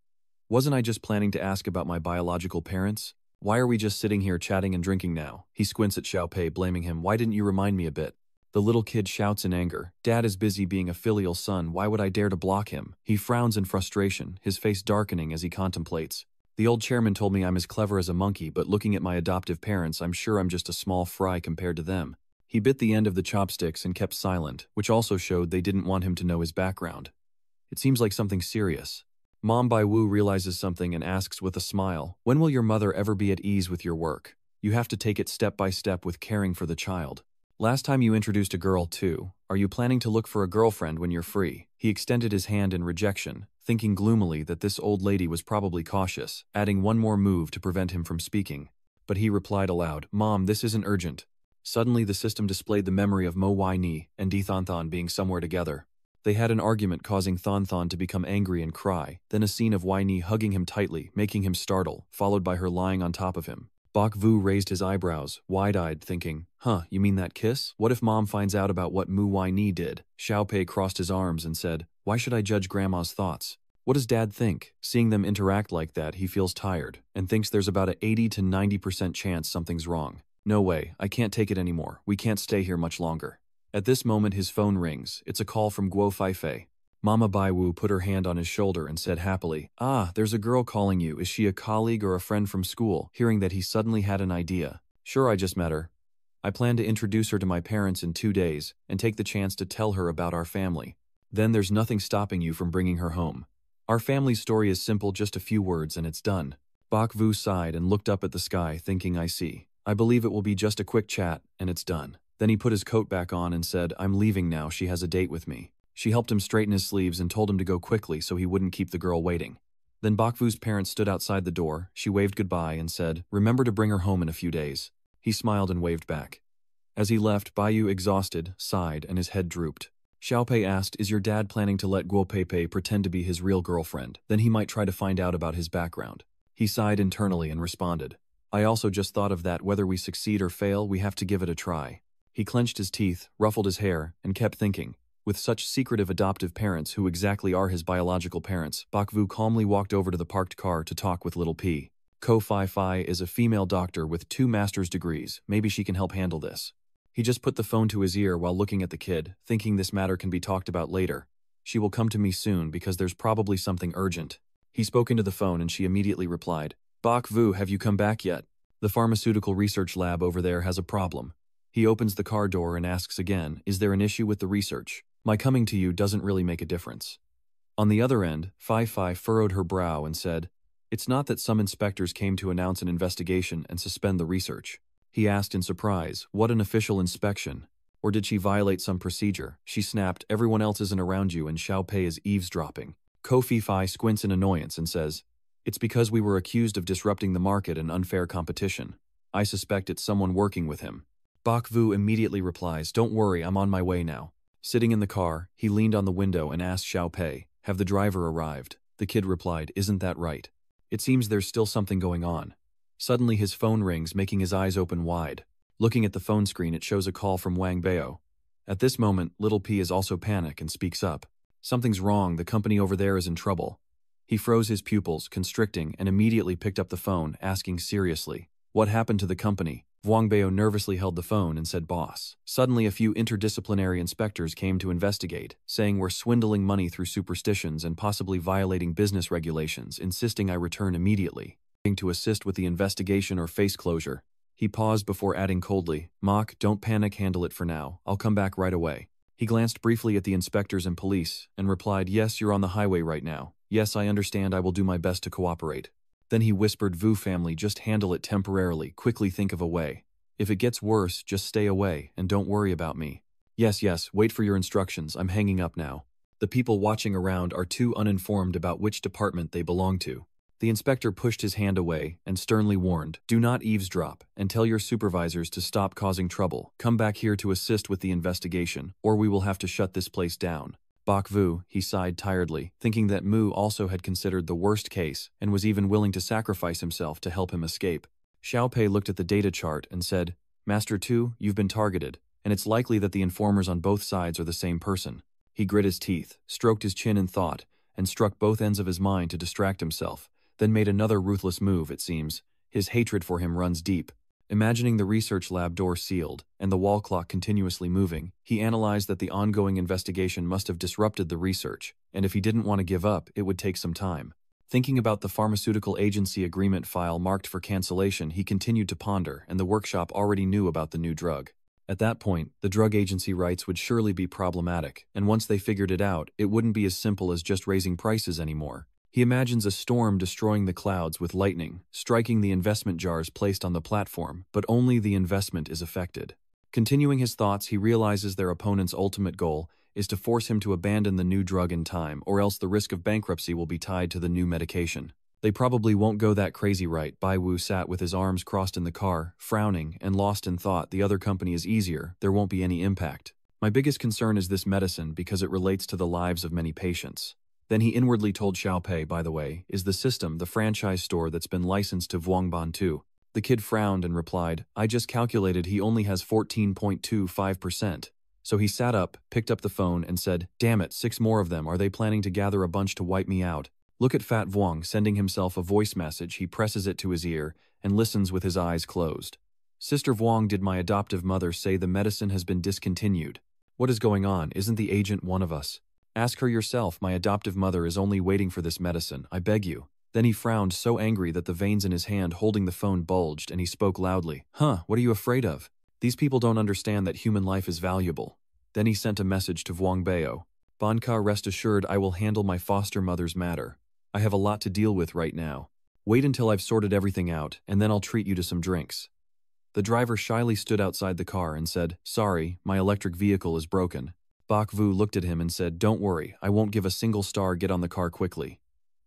Wasn't I just planning to ask about my biological parents? Why are we just sitting here chatting and drinking now? He squints at Xiao Pei, blaming him. Why didn't you remind me a bit? The little kid shouts in anger. Dad is busy being a filial son, why would I dare to block him? He frowns in frustration, his face darkening as he contemplates. The old chairman told me I'm as clever as a monkey, but looking at my adoptive parents, I'm sure I'm just a small fry compared to them. He bit the end of the chopsticks and kept silent, which also showed they didn't want him to know his background. It seems like something serious. Mom Bai Wu realizes something and asks with a smile, When will your mother ever be at ease with your work? You have to take it step by step with caring for the child. Last time you introduced a girl too. Are you planning to look for a girlfriend when you're free? He extended his hand in rejection, thinking gloomily that this old lady was probably cautious, adding one more move to prevent him from speaking. But he replied aloud, Mom, this isn't urgent. Suddenly the system displayed the memory of Mo Wai Ni and Di Thon Thon being somewhere together. They had an argument causing Thon Thon to become angry and cry, then a scene of Wai Ni hugging him tightly, making him startle, followed by her lying on top of him. Bok Vu raised his eyebrows, wide-eyed, thinking, you mean that kiss? What if Mom finds out about what Mu Wai Ni did? Xiao Pei crossed his arms and said, Why should I judge Grandma's thoughts? What does Dad think? Seeing them interact like that, he feels tired, and thinks there's about a 80 to 90% chance something's wrong. No way, I can't take it anymore. We can't stay here much longer. At this moment his phone rings. It's a call from Guo Feifei. Mama Bai Wu put her hand on his shoulder and said happily, There's a girl calling you. Is she a colleague or a friend from school? Hearing that, he suddenly had an idea. Sure, I just met her. I plan to introduce her to my parents in 2 days and take the chance to tell her about our family. Then there's nothing stopping you from bringing her home. Our family's story is simple, just a few words and it's done. Bok Vu sighed and looked up at the sky, thinking, I see. I believe it will be just a quick chat and it's done. Then he put his coat back on and said, I'm leaving now, she has a date with me. She helped him straighten his sleeves and told him to go quickly so he wouldn't keep the girl waiting. Then Bok Vu's parents stood outside the door. She waved goodbye and said, Remember to bring her home in a few days. He smiled and waved back. As he left, Baiyu, exhausted, sighed and his head drooped. Xiao Pei asked, Is your dad planning to let Guo Peipei pretend to be his real girlfriend? Then he might try to find out about his background. He sighed internally and responded, I also just thought of that. Whether we succeed or fail, we have to give it a try. He clenched his teeth, ruffled his hair, and kept thinking. With such secretive adoptive parents who exactly are his biological parents, Bok Vu calmly walked over to the parked car to talk with Little P. Ko Fai Fai is a female doctor with 2 master's degrees. Maybe she can help handle this. He just put the phone to his ear while looking at the kid, thinking this matter can be talked about later. She will come to me soon because there's probably something urgent. He spoke into the phone and she immediately replied, Bok Vu, have you come back yet? The pharmaceutical research lab over there has a problem. He opens the car door and asks again, Is there an issue with the research? My coming to you doesn't really make a difference. On the other end, Fai Fai furrowed her brow and said, It's not that some inspectors came to announce an investigation and suspend the research. He asked in surprise, What an official inspection? Or did she violate some procedure? She snapped, Everyone else isn't around you and Xiao Pei is eavesdropping. Ko Fi Fai squints in annoyance and says, It's because we were accused of disrupting the market and unfair competition. I suspect it's someone working with him. Bok Vu immediately replies, Don't worry, I'm on my way now. Sitting in the car, he leaned on the window and asked Xiao Pei, Have the driver arrived? The kid replied, Isn't that right? It seems there's still something going on. Suddenly his phone rings, making his eyes open wide. Looking at the phone screen, it shows a call from Wang Bao. At this moment, Little P is also panicked and speaks up. Something's wrong, the company over there is in trouble. He froze his pupils, constricting, and immediately picked up the phone, asking seriously, What happened to the company? Wang Bao nervously held the phone and said, Boss. Suddenly a few interdisciplinary inspectors came to investigate, saying we're swindling money through superstitions and possibly violating business regulations, insisting I return immediately. To assist with the investigation or face closure. He paused before adding coldly, "Mock, don't panic, handle it for now. I'll come back right away." He glanced briefly at the inspectors and police, and replied, "Yes, you're on the highway right now. Yes, I understand, I will do my best to cooperate." Then he whispered, "Vu family, just handle it temporarily, quickly think of a way. If it gets worse, just stay away, and don't worry about me." "Yes, yes, wait for your instructions, I'm hanging up now." The people watching around are too uninformed about which department they belong to. The inspector pushed his hand away and sternly warned, "Do not eavesdrop, and tell your supervisors to stop causing trouble. Come back here to assist with the investigation, or we will have to shut this place down." Bok Vu, he sighed tiredly, thinking that Mu also had considered the worst case and was even willing to sacrifice himself to help him escape. Xiao Pei looked at the data chart and said, "Master Tu, you've been targeted, and it's likely that the informers on both sides are the same person." He grit his teeth, stroked his chin in thought, and struck both ends of his mind to distract himself, then made another ruthless move, it seems. His hatred for him runs deep. Imagining the research lab door sealed and the wall clock continuously moving, he analyzed that the ongoing investigation must have disrupted the research, and if he didn't want to give up, it would take some time. Thinking about the pharmaceutical agency agreement file marked for cancellation, he continued to ponder, and the workshop already knew about the new drug. At that point, the drug agency rights would surely be problematic, and once they figured it out, it wouldn't be as simple as just raising prices anymore. He imagines a storm destroying the clouds with lightning, striking the investment jars placed on the platform, but only the investment is affected. Continuing his thoughts, he realizes their opponent's ultimate goal is to force him to abandon the new drug in time, or else the risk of bankruptcy will be tied to the new medication. They probably won't go that crazy, right? Bai Wu sat with his arms crossed in the car, frowning and lost in thought. The other company is easier, there won't be any impact. My biggest concern is this medicine because it relates to the lives of many patients. Then he inwardly told Xiao Pei, by the way, is the system the franchise store that's been licensed to Vuongban too? The kid frowned and replied, I just calculated he only has 14.25%. So he sat up, picked up the phone and said, damn it, 6 more of them, are they planning to gather a bunch to wipe me out? Look at Fat Vuong sending himself a voice message. He presses it to his ear and listens with his eyes closed. Sister Vuong, did my adoptive mother say the medicine has been discontinued? What is going on? Isn't the agent one of us? Ask her yourself. My adoptive mother is only waiting for this medicine, I beg you. Then he frowned so angry that the veins in his hand holding the phone bulged and he spoke loudly. What are you afraid of? These people don't understand that human life is valuable. Then he sent a message to Vuong Bao. Banka, rest assured I will handle my foster mother's matter. I have a lot to deal with right now. Wait until I've sorted everything out, and then I'll treat you to some drinks. The driver shyly stood outside the car and said, sorry, my electric vehicle is broken. Bok Vu looked at him and said, don't worry, I won't give a single star, get on the car quickly.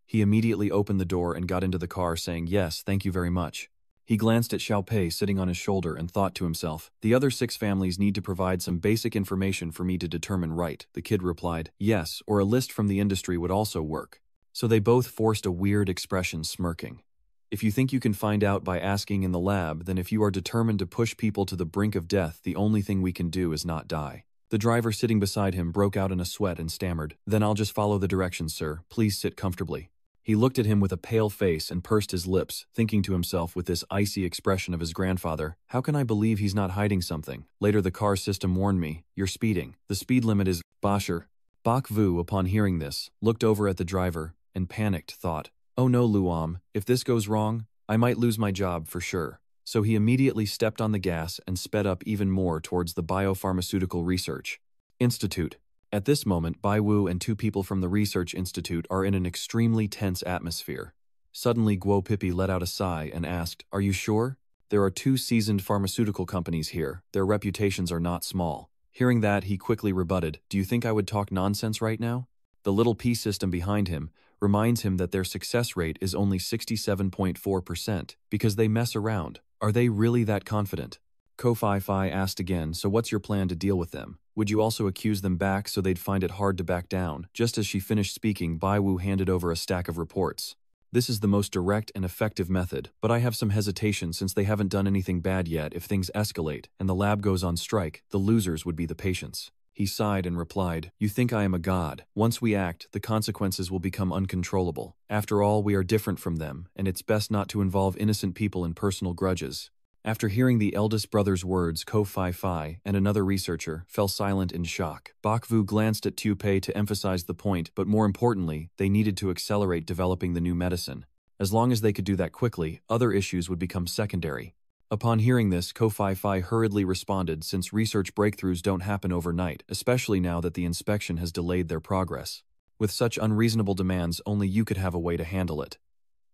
He immediately opened the door and got into the car saying, yes, thank you very much. He glanced at Xiao Pei sitting on his shoulder and thought to himself, the other 6 families need to provide some basic information for me to determine right. The kid replied, yes, or a list from the industry would also work. So they both forced a weird expression, smirking. If you think you can find out by asking in the lab, then if you are determined to push people to the brink of death, the only thing we can do is not die. The driver sitting beside him broke out in a sweat and stammered, then I'll just follow the directions, sir. Please sit comfortably. He looked at him with a pale face and pursed his lips, thinking to himself with this icy expression of his grandfather, how can I believe he's not hiding something? Later the car system warned me, you're speeding. The speed limit is Basher. Bok Vu, upon hearing this, looked over at the driver and panicked, thought, oh no Luam, if this goes wrong, I might lose my job for sure. So he immediately stepped on the gas and sped up even more towards the Biopharmaceutical Research Institute. At this moment, Bai Wu and 2 people from the Research Institute are in an extremely tense atmosphere. Suddenly Guo Pipi let out a sigh and asked, are you sure? There are 2 seasoned pharmaceutical companies here, their reputations are not small. Hearing that, he quickly rebutted, do you think I would talk nonsense right now? The little P system behind him reminds him that their success rate is only 67.4% because they mess around. Are they really that confident? Ko Fai Fai asked again, so what's your plan to deal with them? Would you also accuse them back so they'd find it hard to back down? Just as she finished speaking, Bai Wu handed over a stack of reports. This is the most direct and effective method, but I have some hesitation since they haven't done anything bad yet. If things escalate and the lab goes on strike, the losers would be the patients. He sighed and replied, you think I am a god. Once we act, the consequences will become uncontrollable. After all, we are different from them, and it's best not to involve innocent people in personal grudges. After hearing the eldest brother's words, Ko Fai Fai and another researcher fell silent in shock. Bok Vu glanced at Tu Pei to emphasize the point, but more importantly, they needed to accelerate developing the new medicine. As long as they could do that quickly, other issues would become secondary. Upon hearing this, Ko Fi Fi hurriedly responded since research breakthroughs don't happen overnight, especially now that the inspection has delayed their progress. With such unreasonable demands, only you could have a way to handle it.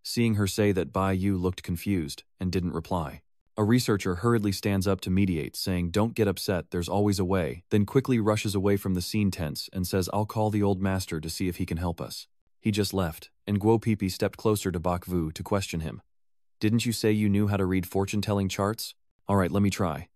Seeing her say that, Bai Yu looked confused and didn't reply. A researcher hurriedly stands up to mediate, saying, "Don't get upset, there's always a way," then quickly rushes away from the scene tense and says, "I'll call the old master to see if he can help us." He just left, and Guo Pipi stepped closer to Bak Vu to question him. "Didn't you say you knew how to read fortune-telling charts? Alright, let me try."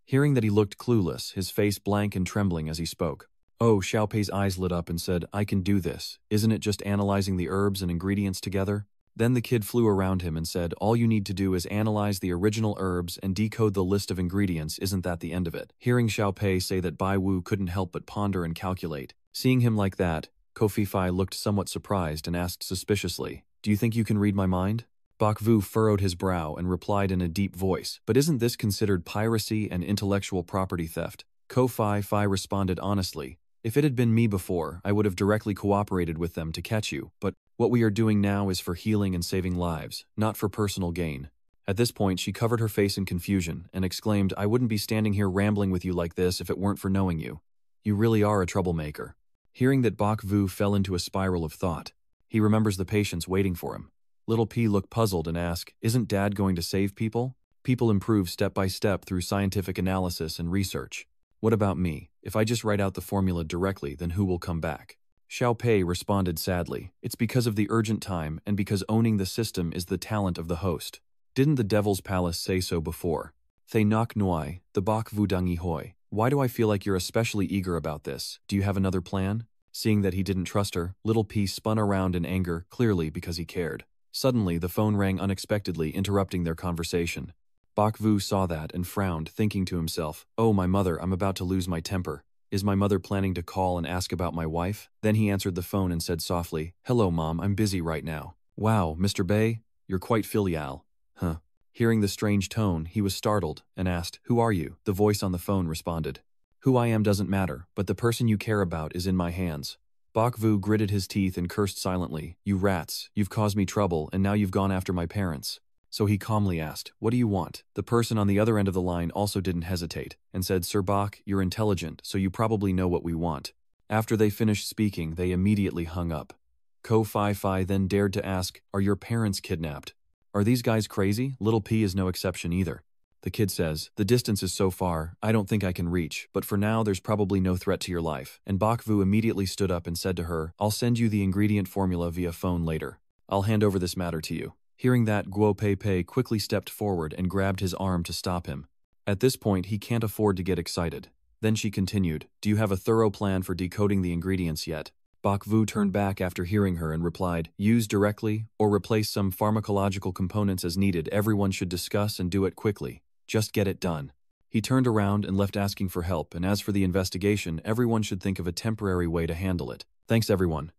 Hearing that he looked clueless, his face blank and trembling as he spoke. Oh, Xiaopei's eyes lit up and said, "I can do this. Isn't it just analyzing the herbs and ingredients together?" Then the kid flew around him and said, "All you need to do is analyze the original herbs and decode the list of ingredients, isn't that the end of it?" Hearing Xiaopei say that, Bai Wu couldn't help but ponder and calculate. Seeing him like that, Ko Fifei looked somewhat surprised and asked suspiciously, "Do you think you can read my mind?" Bak Vu furrowed his brow and replied in a deep voice, "But isn't this considered piracy and intellectual property theft?" Ko Fifei responded honestly, "If it had been me before, I would have directly cooperated with them to catch you, but what we are doing now is for healing and saving lives, not for personal gain." At this point, she covered her face in confusion and exclaimed, "I wouldn't be standing here rambling with you like this if it weren't for knowing you. You really are a troublemaker." Hearing that, Bak Vu fell into a spiral of thought. He remembers the patients waiting for him. Little P looked puzzled and asked, "Isn't Dad going to save people? People improve step by step through scientific analysis and research. What about me? If I just write out the formula directly, then who will come back?" Xiao Pei responded sadly, "It's because of the urgent time and because owning the system is the talent of the host. Didn't the Devil's Palace say so before? Thay nok noi, the bak vu dangi hoi. Why do I feel like you're especially eager about this? Do you have another plan?" Seeing that he didn't trust her, Little P spun around in anger, clearly because he cared. Suddenly, the phone rang unexpectedly, interrupting their conversation. Bak Vu saw that and frowned, thinking to himself, "Oh, my mother, I'm about to lose my temper. Is my mother planning to call and ask about my wife?" Then he answered the phone and said softly, "Hello, Mom, I'm busy right now." "Wow, Mr. Bei, you're quite filial." Huh. Hearing the strange tone, he was startled and asked, "Who are you?" The voice on the phone responded, "Who I am doesn't matter, but the person you care about is in my hands." Bak Vu gritted his teeth and cursed silently, "You rats, you've caused me trouble and now you've gone after my parents." So he calmly asked, "What do you want?" The person on the other end of the line also didn't hesitate, and said, "Sir Bak, you're intelligent, so you probably know what we want." After they finished speaking, they immediately hung up. Ko Fifei then dared to ask, "Are your parents kidnapped?" "Are these guys crazy?" Little P is no exception either. The kid says, "The distance is so far, I don't think I can reach, but for now there's probably no threat to your life." And Bak Vu immediately stood up and said to her, "I'll send you the ingredient formula via phone later. I'll hand over this matter to you." Hearing that, Guo Pei Pei quickly stepped forward and grabbed his arm to stop him. At this point, he can't afford to get excited. Then she continued, "Do you have a thorough plan for decoding the ingredients yet?" Bak Vu turned back after hearing her and replied, "Use directly, or replace some pharmacological components as needed. Everyone should discuss and do it quickly. Just get it done." He turned around and left asking for help, and as for the investigation, everyone should think of a temporary way to handle it. Thanks everyone.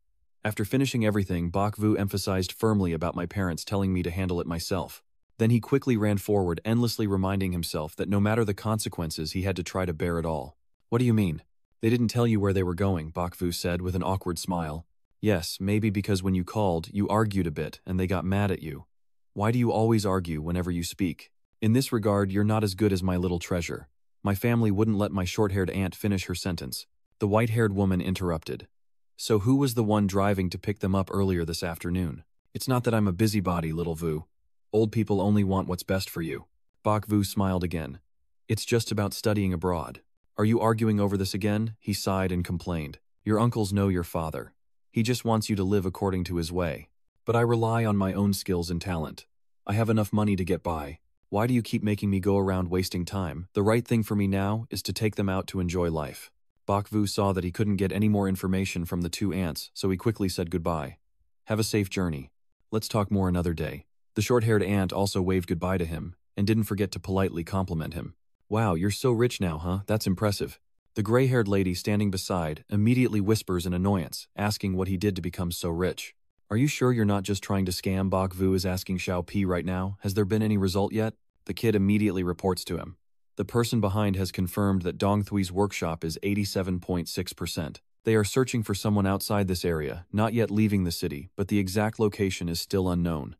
After finishing everything, Bak Vu emphasized firmly about my parents telling me to handle it myself. Then he quickly ran forward, endlessly reminding himself that no matter the consequences, he had to try to bear it all. "What do you mean? They didn't tell you where they were going," Bak Vu said with an awkward smile. "Yes, maybe because when you called, you argued a bit and they got mad at you. Why do you always argue whenever you speak? In this regard, you're not as good as my little treasure." My family wouldn't let my short-haired aunt finish her sentence. The white-haired woman interrupted. "So who was the one driving to pick them up earlier this afternoon?" "It's not that I'm a busybody, Little Vu. Old people only want what's best for you." Bak Vu smiled again. "It's just about studying abroad." "Are you arguing over this again?" He sighed and complained. "Your uncles know your father. He just wants you to live according to his way. But I rely on my own skills and talent. I have enough money to get by. Why do you keep making me go around wasting time? The right thing for me now is to take them out to enjoy life." Bak Vu saw that he couldn't get any more information from the two aunts, so he quickly said goodbye. "Have a safe journey. Let's talk more another day." The short-haired aunt also waved goodbye to him, and didn't forget to politely compliment him. "Wow, you're so rich now, huh? That's impressive." The gray-haired lady standing beside immediately whispers in annoyance, asking what he did to become so rich. "Are you sure you're not just trying to scam?" Bak Vu is asking Xiao Pi right now. "Has there been any result yet?" The kid immediately reports to him. The person behind has confirmed that Dong Thui's workshop is 87.6%. They are searching for someone outside this area, not yet leaving the city, but the exact location is still unknown.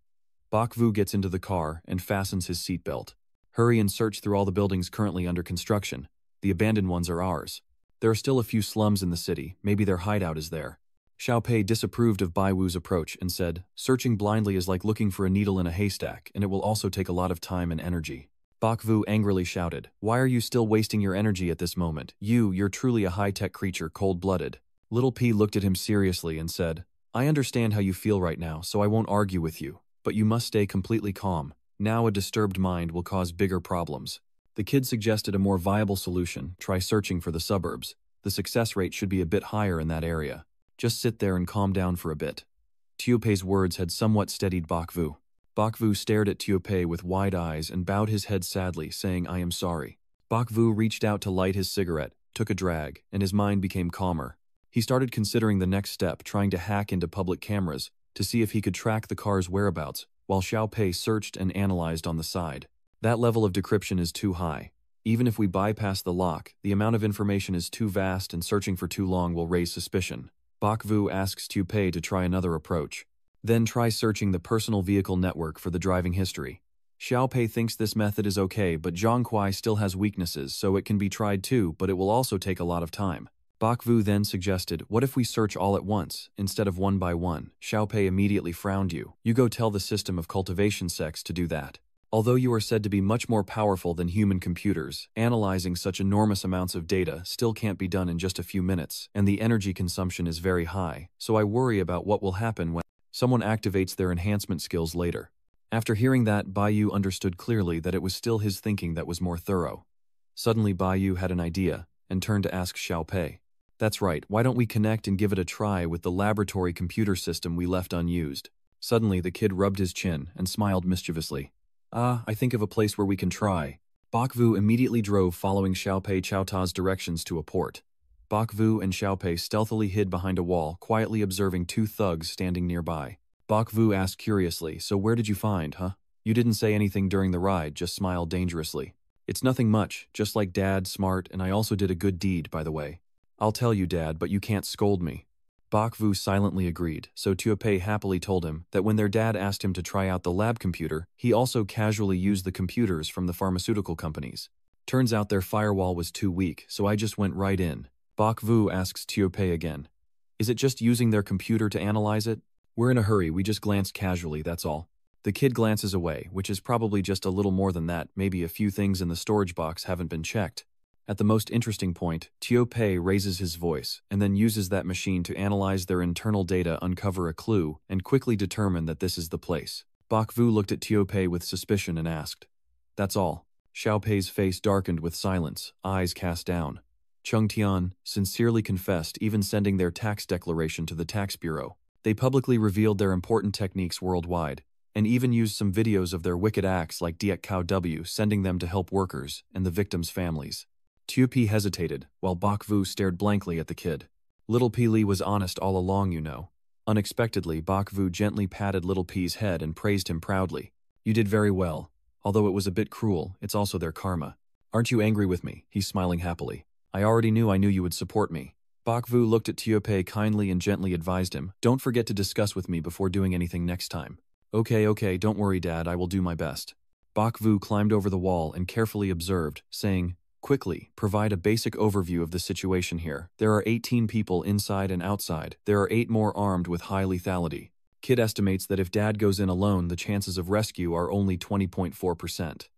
Bak Vu gets into the car and fastens his seatbelt. Hurry and search through all the buildings currently under construction. The abandoned ones are ours. There are still a few slums in the city, maybe their hideout is there. Xiao Pei disapproved of Bai Wu's approach and said, searching blindly is like looking for a needle in a haystack, and it will also take a lot of time and energy. Bak Vu angrily shouted, why are you still wasting your energy at this moment? You're truly a high-tech creature, cold-blooded. Little P looked at him seriously and said, I understand how you feel right now, so I won't argue with you, but you must stay completely calm. Now a disturbed mind will cause bigger problems. The kid suggested a more viable solution, try searching for the suburbs. The success rate should be a bit higher in that area. Just sit there and calm down for a bit. Tio Pei's words had somewhat steadied Bak Vu. Bak Vu stared at Tio Pei with wide eyes and bowed his head sadly, saying, I am sorry. Bak Vu reached out to light his cigarette, took a drag, and his mind became calmer. He started considering the next step, trying to hack into public cameras to see if he could track the car's whereabouts, while Xiao Pei searched and analyzed on the side. That level of decryption is too high. Even if we bypass the lock, the amount of information is too vast and searching for too long will raise suspicion. Bak Vu asks Tio Pei to try another approach. Then try searching the personal vehicle network for the driving history. Xiao Pei thinks this method is okay, but Zhang Kuai still has weaknesses, so it can be tried too, but it will also take a lot of time. Bak Vu then suggested, what if we search all at once, instead of one by one? Xiao Pei immediately frowned. You go tell the system of cultivation sex to do that. Although you are said to be much more powerful than human computers, analyzing such enormous amounts of data still can't be done in just a few minutes, and the energy consumption is very high, so I worry about what will happen when someone activates their enhancement skills later. After hearing that, Baiyu understood clearly that it was still his thinking that was more thorough. Suddenly Baiyu had an idea, and turned to ask Xiao Pei. That's right, why don't we connect and give it a try with the laboratory computer system we left unused? Suddenly the kid rubbed his chin and smiled mischievously. I think of a place where we can try. Bak Vu immediately drove following Xiao Pei Chaota's directions to a port. Bak Vu and Xiao Pei stealthily hid behind a wall, quietly observing two thugs standing nearby. Bak Vu asked curiously, so where did you find, huh? You didn't say anything during the ride, just smiled dangerously. It's nothing much, just like Dad, smart, and I also did a good deed, by the way. I'll tell you, Dad, but you can't scold me. Bak Vu silently agreed, so Tio Pei happily told him that when their dad asked him to try out the lab computer, he also casually used the computers from the pharmaceutical companies. Turns out their firewall was too weak, so I just went right in. Bak Vu asks Tio Pei again. Is it just using their computer to analyze it? We're in a hurry, we just glanced casually, that's all. The kid glances away, which is probably just a little more than that, maybe a few things in the storage box haven't been checked. At the most interesting point, Tio Pei raises his voice, and then uses that machine to analyze their internal data, uncover a clue, and quickly determine that this is the place. Bak Vu looked at Tio Pei with suspicion and asked, That's all. Xiao Pei's face darkened with silence, eyes cast down. Chung Tian sincerely confessed, even sending their tax declaration to the tax bureau. They publicly revealed their important techniques worldwide, and even used some videos of their wicked acts like Diet Cow W, sending them to help workers and the victims' families. Tio Pei hesitated, while Bak Vu stared blankly at the kid. Little P Li was honest all along, you know. Unexpectedly, Bak Vu gently patted Little P's head and praised him proudly. You did very well. Although it was a bit cruel, it's also their karma. Aren't you angry with me? He's smiling happily. I already knew you would support me. Bak Vu looked at Tio Pei kindly and gently advised him, Don't forget to discuss with me before doing anything next time. Okay, don't worry, Dad, I will do my best. Bak Vu climbed over the wall and carefully observed, saying, Quickly, provide a basic overview of the situation here. There are 18 people inside and outside. There are 8 more armed with high lethality. Kid estimates that if Dad goes in alone, the chances of rescue are only 20.4%.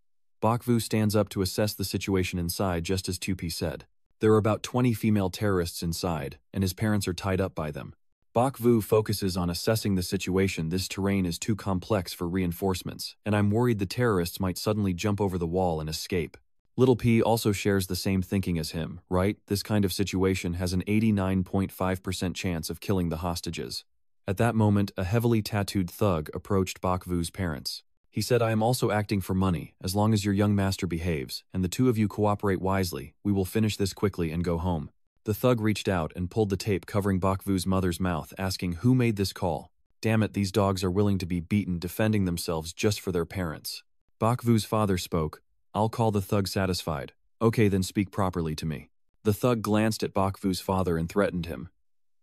Bak Vu stands up to assess the situation inside, just as Tupi said. There are about 20 female terrorists inside, and his parents are tied up by them. Bak Vu focuses on assessing the situation. This terrain is too complex for reinforcements, and I'm worried the terrorists might suddenly jump over the wall and escape. Little P also shares the same thinking as him, right? This kind of situation has an 89.5% chance of killing the hostages. At that moment, a heavily tattooed thug approached Bak Vu's parents. He said, I am also acting for money. As long as your young master behaves, and the two of you cooperate wisely, we will finish this quickly and go home. The thug reached out and pulled the tape covering Bak Vu's mother's mouth, asking who made this call. Damn it, these dogs are willing to be beaten defending themselves just for their parents. Bak Vu's father spoke. I'll call the thug satisfied. Okay, then speak properly to me. The thug glanced at Bak Vu's father and threatened him.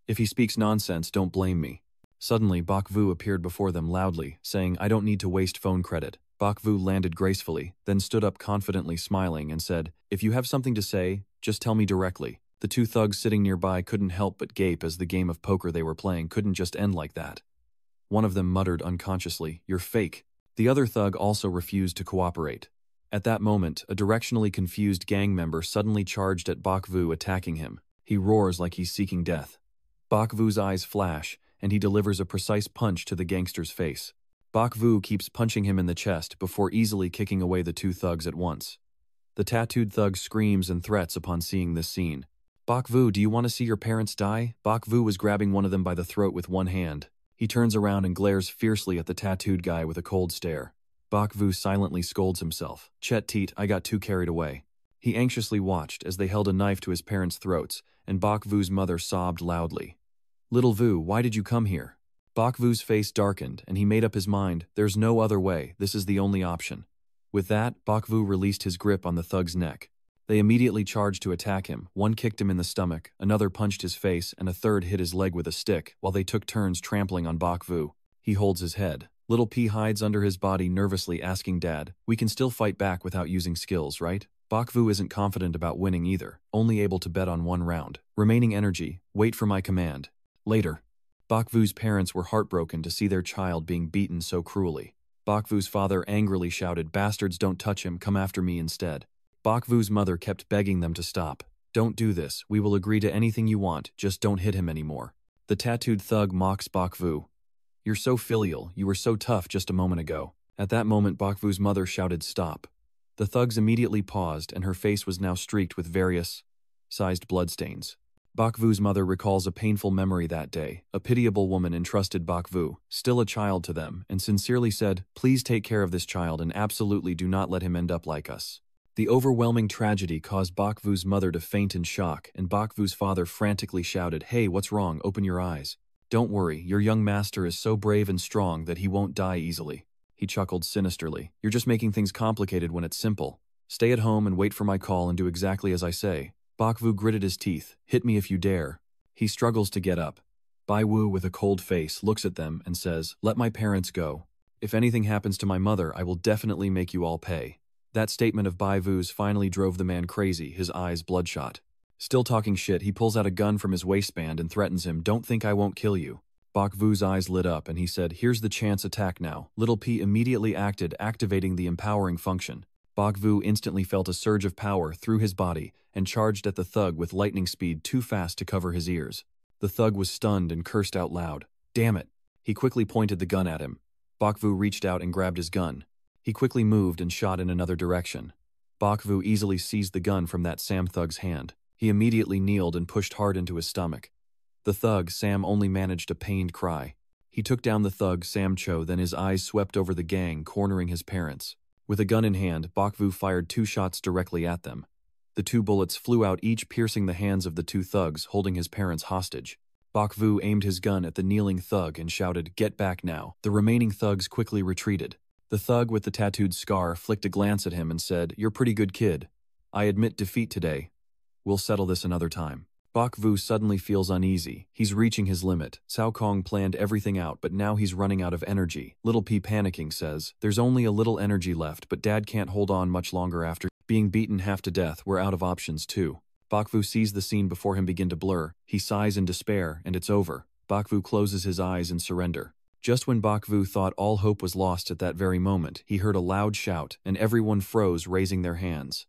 If he speaks nonsense, don't blame me. Suddenly, Bak Vu appeared before them loudly, saying, I don't need to waste phone credit. Bakvu landed gracefully, then stood up confidently smiling and said, "If you have something to say, just tell me directly." The two thugs sitting nearby couldn't help but gape as the game of poker they were playing couldn't just end like that. One of them muttered unconsciously, "You're fake." The other thug also refused to cooperate. At that moment, a directionally confused gang member suddenly charged at Bakvu, attacking him. He roars like he's seeking death. Bakvu's eyes flash, and he delivers a precise punch to the gangster's face. Bakvu keeps punching him in the chest before easily kicking away the two thugs at once. The tattooed thug screams and threats upon seeing this scene. "Bakvu, do you want to see your parents die?" Bakvu was grabbing one of them by the throat with one hand. He turns around and glares fiercely at the tattooed guy with a cold stare. Bakvu silently scolds himself. "Chet Teet, I got too carried away." He anxiously watched as they held a knife to his parents' throats, and Bakvu's mother sobbed loudly. "Little Vu, why did you come here?" Bakvu's face darkened, and he made up his mind, there's no other way, this is the only option. With that, Bakvu released his grip on the thug's neck. They immediately charged to attack him. One kicked him in the stomach, another punched his face, and a third hit his leg with a stick, while they took turns trampling on Bakvu. He holds his head. Little P hides under his body nervously asking Dad, "We can still fight back without using skills, right?" Bakvu isn't confident about winning either, only able to bet on one round. Remaining energy, wait for my command. Later. Bakvu's parents were heartbroken to see their child being beaten so cruelly. Bakvu's father angrily shouted, "Bastards, don't touch him, come after me instead." Bakvu's mother kept begging them to stop. "Don't do this, we will agree to anything you want, just don't hit him anymore." The tattooed thug mocks Bakvu. "You're so filial, you were so tough just a moment ago." At that moment Bakvu's mother shouted, "Stop." The thugs immediately paused, and her face was now streaked with various sized bloodstains. Bakvu's mother recalls a painful memory that day. A pitiable woman entrusted Bakvu, still a child to them, and sincerely said, "Please take care of this child and absolutely do not let him end up like us." The overwhelming tragedy caused Bakvu's mother to faint in shock, and Bakvu's father frantically shouted, "Hey, what's wrong? Open your eyes." "Don't worry, your young master is so brave and strong that he won't die easily." He chuckled sinisterly. "You're just making things complicated when it's simple. Stay at home and wait for my call and do exactly as I say." Bakvu gritted his teeth. "Hit me if you dare." He struggles to get up. Bai Wu, with a cold face, looks at them and says, "Let my parents go. If anything happens to my mother, I will definitely make you all pay." That statement of Bai Wu's finally drove the man crazy, his eyes bloodshot. Still talking shit, he pulls out a gun from his waistband and threatens him, "Don't think I won't kill you." Bakvu's eyes lit up and he said, "Here's the chance, attack now." Little P immediately acted, activating the empowering function. Bakvu instantly felt a surge of power through his body and charged at the thug with lightning speed too fast to cover his ears. The thug was stunned and cursed out loud. "Damn it." He quickly pointed the gun at him. Bakvu reached out and grabbed his gun. He quickly moved and shot in another direction. Bakvu easily seized the gun from that Sam thug's hand. He immediately kneeled and pushed hard into his stomach. The thug, Sam, only managed a pained cry. He took down the thug, Sam Cho, then his eyes swept over the gang, cornering his parents. With a gun in hand, Bakvu fired 2 shots directly at them. The 2 bullets flew out, each piercing the hands of the 2 thugs, holding his parents hostage. Bakvu aimed his gun at the kneeling thug and shouted, "Get back now." The remaining thugs quickly retreated. The thug with the tattooed scar flicked a glance at him and said, "You're pretty good kid. I admit defeat today. We'll settle this another time." Bakvu suddenly feels uneasy. He's reaching his limit. Cao Kong planned everything out, but now he's running out of energy. Little P, panicking, says, "There's only a little energy left, but Dad can't hold on much longer after being beaten half to death. We're out of options too." Bakvu sees the scene before him begin to blur. He sighs in despair, and it's over. Bakvu closes his eyes in surrender. Just when Bakvu thought all hope was lost at that very moment, he heard a loud shout, and everyone froze, raising their hands.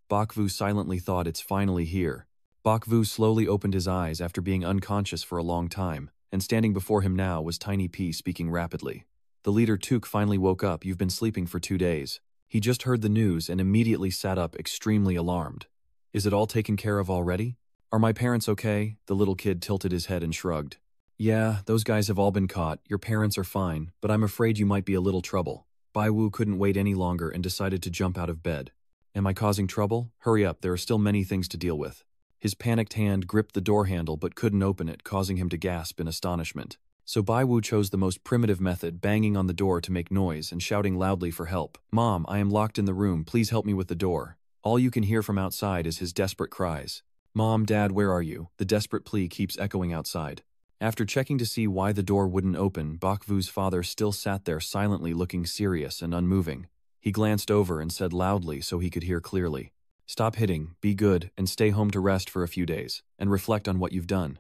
Bakvu silently thought, "It's finally here." Bakvu slowly opened his eyes after being unconscious for a long time, and standing before him now was Tiny P speaking rapidly. The leader Tuk finally woke up. "You've been sleeping for 2 days." He just heard the news and immediately sat up, extremely alarmed. "Is it all taken care of already? Are my parents okay?" The little kid tilted his head and shrugged. "Yeah, those guys have all been caught. Your parents are fine, but I'm afraid you might be a little trouble." Bai Wu couldn't wait any longer and decided to jump out of bed. "Am I causing trouble? Hurry up, there are still many things to deal with." His panicked hand gripped the door handle but couldn't open it, causing him to gasp in astonishment. So Bai Wu chose the most primitive method, banging on the door to make noise and shouting loudly for help. "Mom, I am locked in the room, please help me with the door." All you can hear from outside is his desperate cries. "Mom, Dad, where are you?" The desperate plea keeps echoing outside. After checking to see why the door wouldn't open, Bakvu's father still sat there silently looking serious and unmoving. He glanced over and said loudly so he could hear clearly, "Stop hitting, be good, and stay home to rest for a few days, and reflect on what you've done."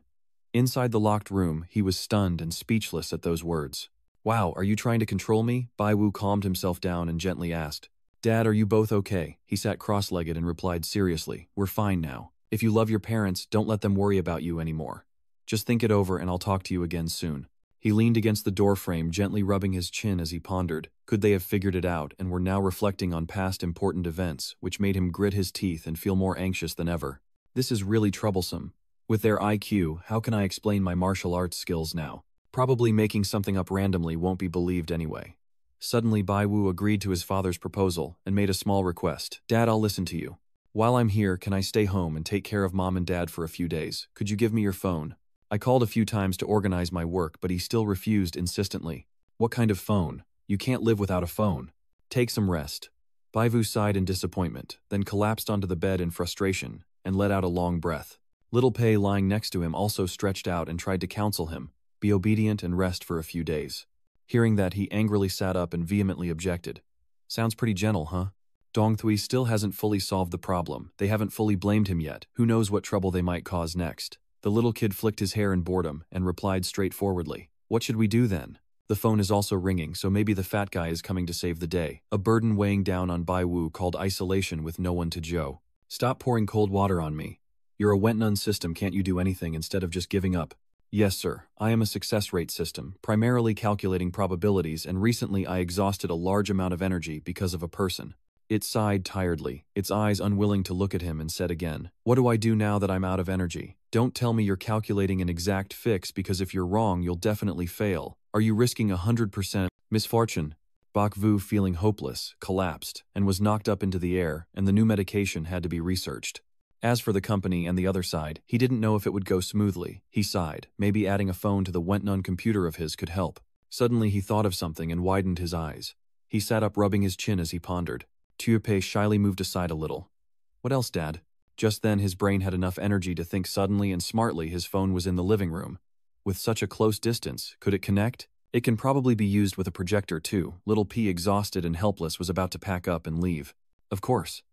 Inside the locked room, he was stunned and speechless at those words. "Wow, are you trying to control me?" Baiwu calmed himself down and gently asked. "Dad, are you both okay?" He sat cross-legged and replied seriously, "We're fine now. If you love your parents, don't let them worry about you anymore. Just think it over and I'll talk to you again soon." He leaned against the doorframe, gently rubbing his chin as he pondered. Could they have figured it out and were now reflecting on past important events, which made him grit his teeth and feel more anxious than ever? This is really troublesome. With their IQ, how can I explain my martial arts skills now? Probably making something up randomly won't be believed anyway. Suddenly, Baiwu agreed to his father's proposal and made a small request. "Dad, I'll listen to you. While I'm here, can I stay home and take care of Mom and Dad for a few days? Could you give me your phone?" I called a few times to organize my work, but he still refused insistently. "What kind of phone? You can't live without a phone. Take some rest." Baivu sighed in disappointment, then collapsed onto the bed in frustration and let out a long breath. Little Pei, lying next to him, also stretched out and tried to counsel him, "Be obedient and rest for a few days." Hearing that, he angrily sat up and vehemently objected. "Sounds pretty gentle, huh? Dongthui still hasn't fully solved the problem. They haven't fully blamed him yet. Who knows what trouble they might cause next?" The little kid flicked his hair in boredom and replied straightforwardly, "What should we do then? The phone is also ringing, so maybe the fat guy is coming to save the day." A burden weighing down on Baiwu called isolation with no one to joe. "Stop pouring cold water on me. You're a Wentnun system, can't you do anything instead of just giving up?" "Yes, sir. I am a success rate system, primarily calculating probabilities, and recently I exhausted a large amount of energy because of a person." It sighed tiredly, its eyes unwilling to look at him, and said again, "What do I do now that I'm out of energy? Don't tell me you're calculating an exact fix, because if you're wrong, you'll definitely fail. Are you risking 100% misfortune?" Bakvu, feeling hopeless, collapsed, and was knocked up into the air, and the new medication had to be researched. As for the company and the other side, he didn't know if it would go smoothly. He sighed. Maybe adding a phone to the Wentnun computer of his could help. Suddenly he thought of something and widened his eyes. He sat up, rubbing his chin as he pondered. Tuepei shyly moved aside a little. "What else, Dad?" Just then his brain had enough energy to think suddenly and smartly. His phone was in the living room. With such a close distance, could it connect? It can probably be used with a projector too. Little P, exhausted and helpless, was about to pack up and leave. Of course.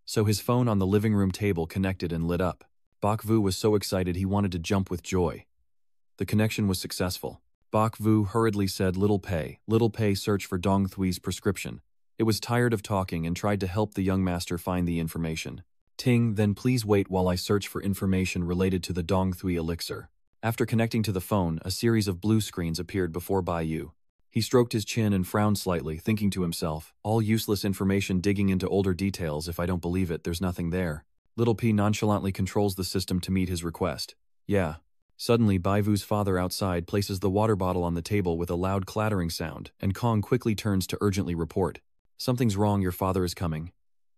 So his phone on the living room table connected and lit up. Bakvu was so excited he wanted to jump with joy. The connection was successful. Bakvu hurriedly said, Little Pei, search for Dongthui's prescription." It was tired of talking and tried to help the young master find the information. "Ting, then please wait while I search for information related to the Dongthui elixir." After connecting to the phone, a series of blue screens appeared before Baiyu. He stroked his chin and frowned slightly, thinking to himself, "All useless information digging into older details. If I don't believe it, there's nothing there." Little P nonchalantly controls the system to meet his request. "Yeah." Suddenly, Baivu's father outside places the water bottle on the table with a loud clattering sound, and Kong quickly turns to urgently report. "Something's wrong, your father is coming."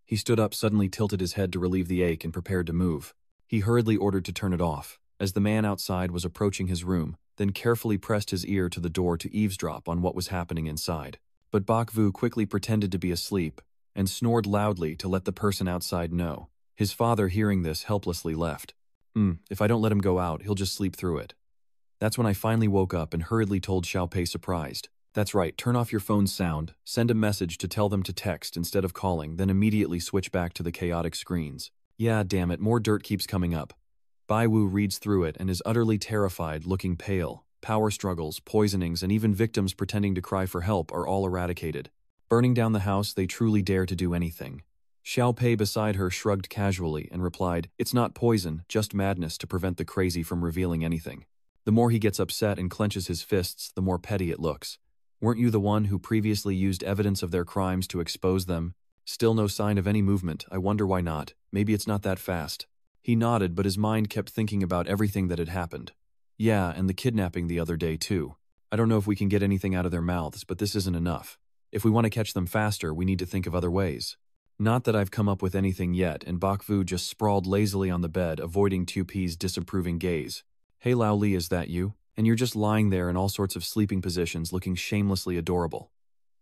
He stood up, suddenly tilted his head to relieve the ache, and prepared to move. He hurriedly ordered to turn it off, as the man outside was approaching his room, then carefully pressed his ear to the door to eavesdrop on what was happening inside. But Bakvu quickly pretended to be asleep, and snored loudly to let the person outside know. His father, hearing this, helplessly left. If I don't let him go out, he'll just sleep through it." That's when I finally woke up and hurriedly told Xiaopei, surprised. "That's right, turn off your phone's sound, send a message to tell them to text instead of calling, then immediately switch back to the chaotic screens." "Yeah, damn it, more dirt keeps coming up." Baiwu reads through it and is utterly terrified, looking pale. Power struggles, poisonings, and even victims pretending to cry for help are all eradicated. Burning down the house, they truly dare to do anything. Xiaopei beside her shrugged casually and replied, "It's not poison, just madness to prevent the crazy from revealing anything." The more he gets upset and clenches his fists, the more petty it looks. "Weren't you the one who previously used evidence of their crimes to expose them? Still no sign of any movement. I wonder why not. Maybe it's not that fast." He nodded, but his mind kept thinking about everything that had happened. "Yeah, and the kidnapping the other day too. I don't know if we can get anything out of their mouths, but this isn't enough. If we want to catch them faster, we need to think of other ways." "Not that I've come up with anything yet," and Bakvu just sprawled lazily on the bed, avoiding Tupi's disapproving gaze. "Hey Lao Li, is that you? And you're just lying there in all sorts of sleeping positions, looking shamelessly adorable."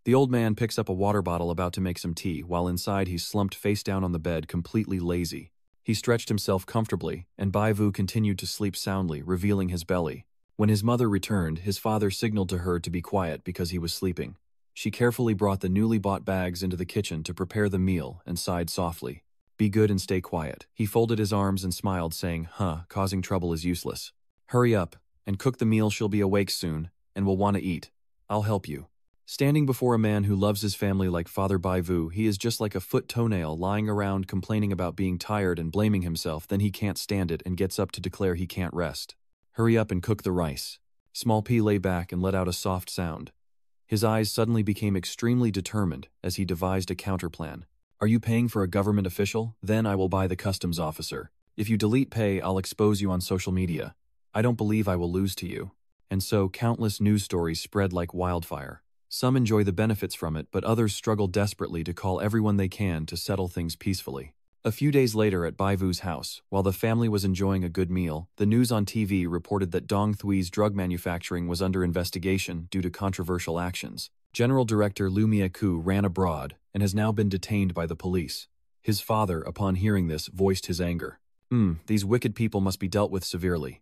The old man picks up a water bottle, about to make some tea, while inside he's slumped face down on the bed, completely lazy. He stretched himself comfortably, and Baivu continued to sleep soundly, revealing his belly. When his mother returned, his father signaled to her to be quiet because he was sleeping. She carefully brought the newly bought bags into the kitchen to prepare the meal and sighed softly. Be good and stay quiet. He folded his arms and smiled, saying, causing trouble is useless. Hurry up and cook the meal. She'll be awake soon and will want to eat. I'll help you. Standing before a man who loves his family like Father Baivu, he is just like a foot toenail lying around complaining about being tired and blaming himself. Then he can't stand it and gets up to declare he can't rest. Hurry up and cook the rice. Small P lay back and let out a soft sound. His eyes suddenly became extremely determined as he devised a counterplan. Are you paying for a government official? Then I will buy the customs officer. If you delete pay, I'll expose you on social media. I don't believe I will lose to you. And so countless news stories spread like wildfire. Some enjoy the benefits from it, but others struggle desperately to call everyone they can to settle things peacefully. A few days later at Baivu's house, while the family was enjoying a good meal, the news on TV reported that Dong Thui's drug manufacturing was under investigation due to controversial actions. General Director Lu Mieku ran abroad and has now been detained by the police. His father, upon hearing this, voiced his anger. These wicked people must be dealt with severely.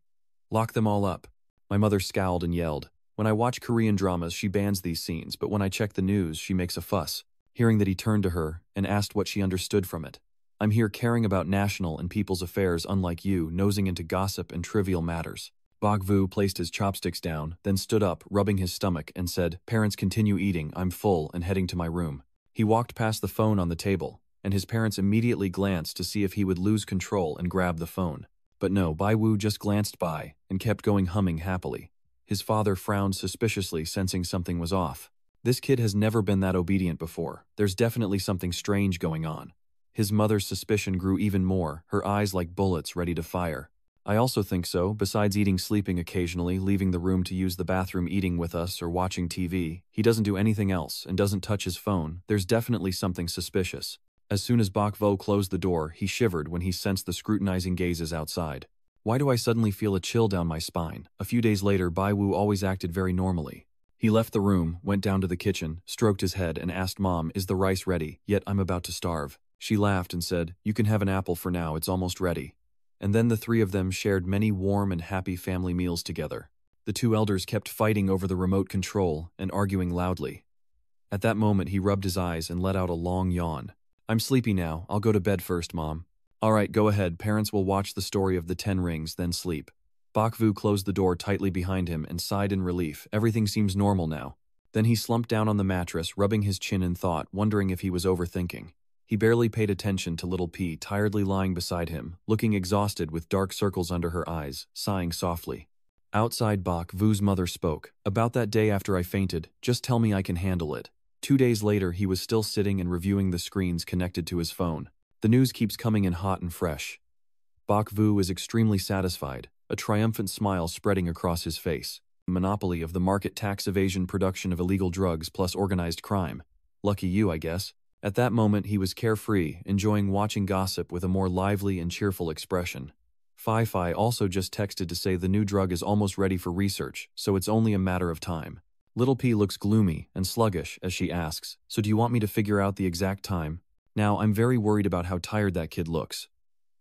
Lock them all up. My mother scowled and yelled. When I watch Korean dramas, she bans these scenes, but when I check the news, she makes a fuss. Hearing that, he turned to her and asked what she understood from it. I'm here caring about national and people's affairs, unlike you, nosing into gossip and trivial matters. Bogvu placed his chopsticks down, then stood up, rubbing his stomach, and said, Parents, continue eating, I'm full, and heading to my room. He walked past the phone on the table, and his parents immediately glanced to see if he would lose control and grab the phone. But no, Baiwu just glanced by and kept going, humming happily. His father frowned suspiciously, sensing something was off. This kid has never been that obedient before. There's definitely something strange going on. His mother's suspicion grew even more, her eyes like bullets ready to fire. I also think so. Besides eating, sleeping occasionally, leaving the room to use the bathroom, eating with us, or watching TV, he doesn't do anything else and doesn't touch his phone. There's definitely something suspicious. As soon as Bokvo closed the door, he shivered when he sensed the scrutinizing gazes outside. Why do I suddenly feel a chill down my spine? A few days later, Baiwu always acted very normally. He left the room, went down to the kitchen, stroked his head, and asked Mom, Is the rice ready? Yet I'm about to starve. She laughed and said, You can have an apple for now, it's almost ready. And then the three of them shared many warm and happy family meals together. The two elders kept fighting over the remote control and arguing loudly. At that moment, he rubbed his eyes and let out a long yawn. I'm sleepy now, I'll go to bed first, Mom. All right, go ahead, parents will watch the story of the 10 rings, then sleep. Bokvu closed the door tightly behind him and sighed in relief. Everything seems normal now. Then he slumped down on the mattress, rubbing his chin in thought, wondering if he was overthinking. He barely paid attention to little P tiredly lying beside him, looking exhausted with dark circles under her eyes, sighing softly. Outside, Bokvu's mother spoke. About that day after I fainted, just tell me I can handle it. 2 days later, he was still sitting and reviewing the screens connected to his phone. The news keeps coming in hot and fresh. Bokvu is extremely satisfied, a triumphant smile spreading across his face. Monopoly of the market, tax evasion, production of illegal drugs plus organized crime. Lucky you, I guess. At that moment, he was carefree, enjoying watching gossip with a more lively and cheerful expression. Fi also just texted to say the new drug is almost ready for research, so it's only a matter of time. Little P looks gloomy and sluggish as she asks, So do you want me to figure out the exact time? Now, I'm very worried about how tired that kid looks.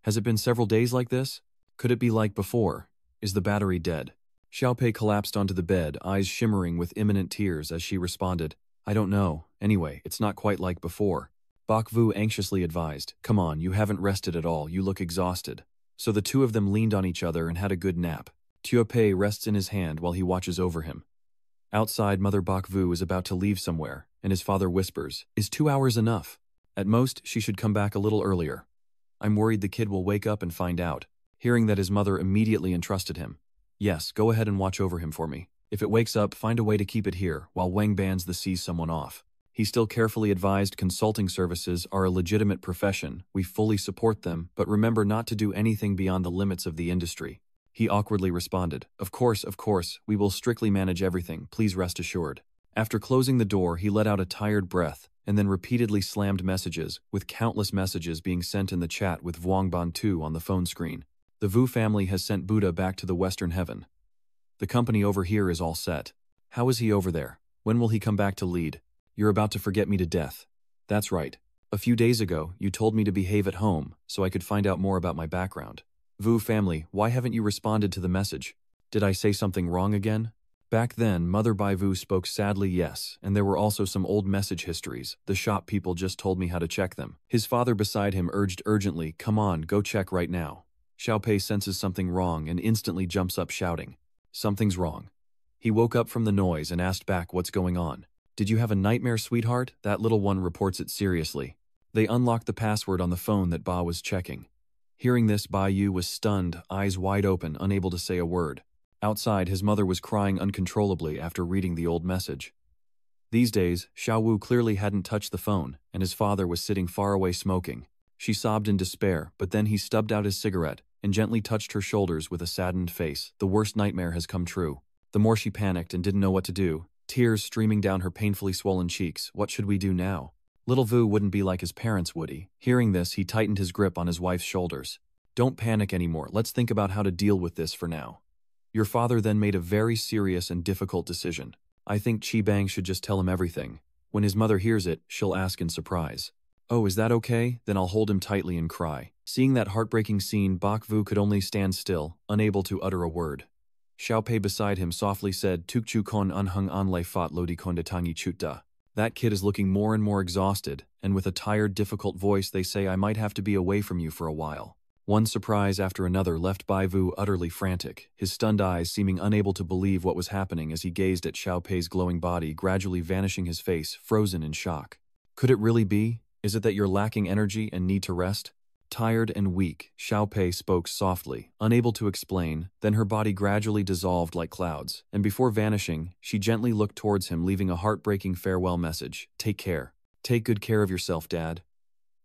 Has it been several days like this? Could it be like before? Is the battery dead? Xiaopei collapsed onto the bed, eyes shimmering with imminent tears as she responded, I don't know. Anyway, it's not quite like before. Bokvu anxiously advised, Come on, you haven't rested at all, you look exhausted. So the two of them leaned on each other and had a good nap. Tuopei rests in his hand while he watches over him. Outside, Mother Bokvu is about to leave somewhere, and his father whispers, Is 2 hours enough? At most, she should come back a little earlier. I'm worried the kid will wake up and find out. Hearing that, his mother immediately entrusted him. Yes, go ahead and watch over him for me. If it wakes up, find a way to keep it here, while Wang bans the sees someone off. He still carefully advised consulting services are a legitimate profession, we fully support them, but remember not to do anything beyond the limits of the industry. He awkwardly responded, Of course, we will strictly manage everything, please rest assured. After closing the door, he let out a tired breath, and then repeatedly slammed messages, with countless messages being sent in the chat with Vuongban 2 on the phone screen. The Vu family has sent Buddha back to the Western Heaven. The company over here is all set. How is he over there? When will he come back to lead? You're about to forget me to death. That's right. A few days ago, you told me to behave at home, so I could find out more about my background. Vu family, why haven't you responded to the message? Did I say something wrong again? Back then, Mother Baivu spoke sadly yes, and there were also some old message histories. The shop people just told me how to check them. His father beside him urged urgently, come on, go check right now. Xiaopei senses something wrong and instantly jumps up shouting. Something's wrong. He woke up from the noise and asked back what's going on. Did you have a nightmare, sweetheart? That little one reports it seriously. They unlocked the password on the phone that Ba was checking. Hearing this, Ba Yu was stunned, eyes wide open, unable to say a word. Outside, his mother was crying uncontrollably after reading the old message. These days, Xiao Wu clearly hadn't touched the phone, and his father was sitting far away smoking. She sobbed in despair, but then he stubbed out his cigarette and gently touched her shoulders with a saddened face. The worst nightmare has come true. The more she panicked and didn't know what to do, tears streaming down her painfully swollen cheeks. What should we do now? Little Vu wouldn't be like his parents, would he? Hearing this, he tightened his grip on his wife's shoulders. Don't panic anymore. Let's think about how to deal with this for now. Your father then made a very serious and difficult decision. I think Qi Bang should just tell him everything. When his mother hears it, she'll ask in surprise. Oh, is that okay? Then I'll hold him tightly and cry. Seeing that heartbreaking scene, Bak Vu could only stand still, unable to utter a word. Xiaopei beside him softly said, Tukchu kon unhung anle fat lodi kondatanyi chutta. That kid is looking more and more exhausted, and with a tired, difficult voice they say I might have to be away from you for a while. One surprise after another left Bai Vu utterly frantic, his stunned eyes seeming unable to believe what was happening as he gazed at Xiaopei's glowing body gradually vanishing his face, frozen in shock. Could it really be? Is it that you're lacking energy and need to rest? Tired and weak, Xiaopei spoke softly, unable to explain, then her body gradually dissolved like clouds, and before vanishing, she gently looked towards him leaving a heartbreaking farewell message. Take care. Take good care of yourself, Dad.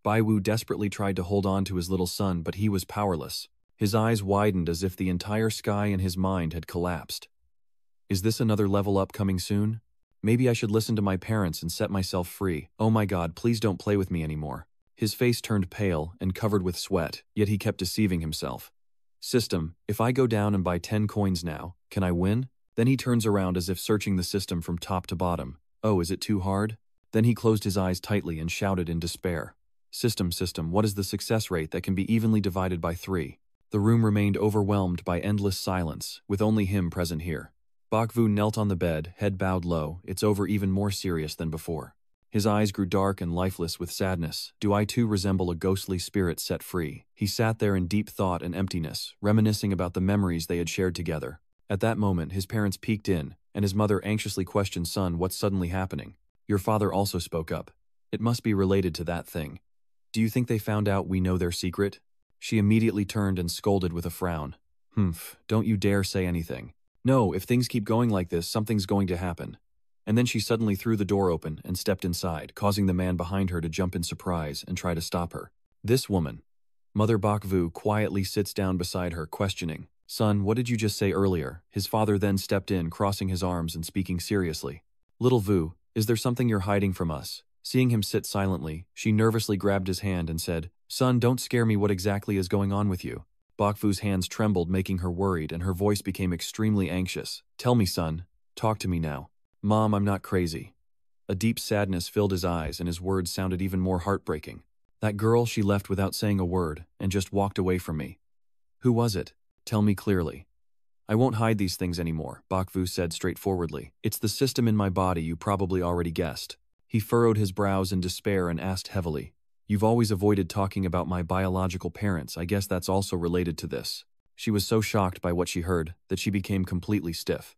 Bai Wu desperately tried to hold on to his little son, but he was powerless. His eyes widened as if the entire sky in his mind had collapsed. Is this another level up coming soon? Maybe I should listen to my parents and set myself free. Oh my God, please don't play with me anymore. His face turned pale and covered with sweat, yet he kept deceiving himself. System, if I go down and buy 10 coins now, can I win? Then he turns around as if searching the system from top to bottom. Oh, is it too hard? Then he closed his eyes tightly and shouted in despair. System, what is the success rate that can be evenly divided by 3? The room remained overwhelmed by endless silence, with only him present here. Bak Vu knelt on the bed, head bowed low, its over even more serious than before. His eyes grew dark and lifeless with sadness. Do I too resemble a ghostly spirit set free? He sat there in deep thought and emptiness, reminiscing about the memories they had shared together. At that moment, his parents peeked in, and his mother anxiously questioned, Son, what's suddenly happening? Your father also spoke up. It must be related to that thing. Do you think they found out we know their secret? She immediately turned and scolded with a frown. Don't you dare say anything. No, if things keep going like this, something's going to happen. And then she suddenly threw the door open and stepped inside, causing the man behind her to jump in surprise and try to stop her. This woman. Mother Bak Vu quietly sits down beside her, questioning. Son, what did you just say earlier? His father then stepped in, crossing his arms and speaking seriously. Little Vu, is there something you're hiding from us? Seeing him sit silently, she nervously grabbed his hand and said, Son, don't scare me. What exactly is going on with you? Bak Vu's hands trembled, making her worried, and her voice became extremely anxious. Tell me, son. Talk to me now. Mom, I'm not crazy. A deep sadness filled his eyes, and his words sounded even more heartbreaking. That girl, she left without saying a word, and just walked away from me. Who was it? Tell me clearly. I won't hide these things anymore, Bak Vu said straightforwardly. It's the system in my body, you probably already guessed. He furrowed his brows in despair and asked heavily, You've always avoided talking about my biological parents. I guess that's also related to this. She was so shocked by what she heard that she became completely stiff.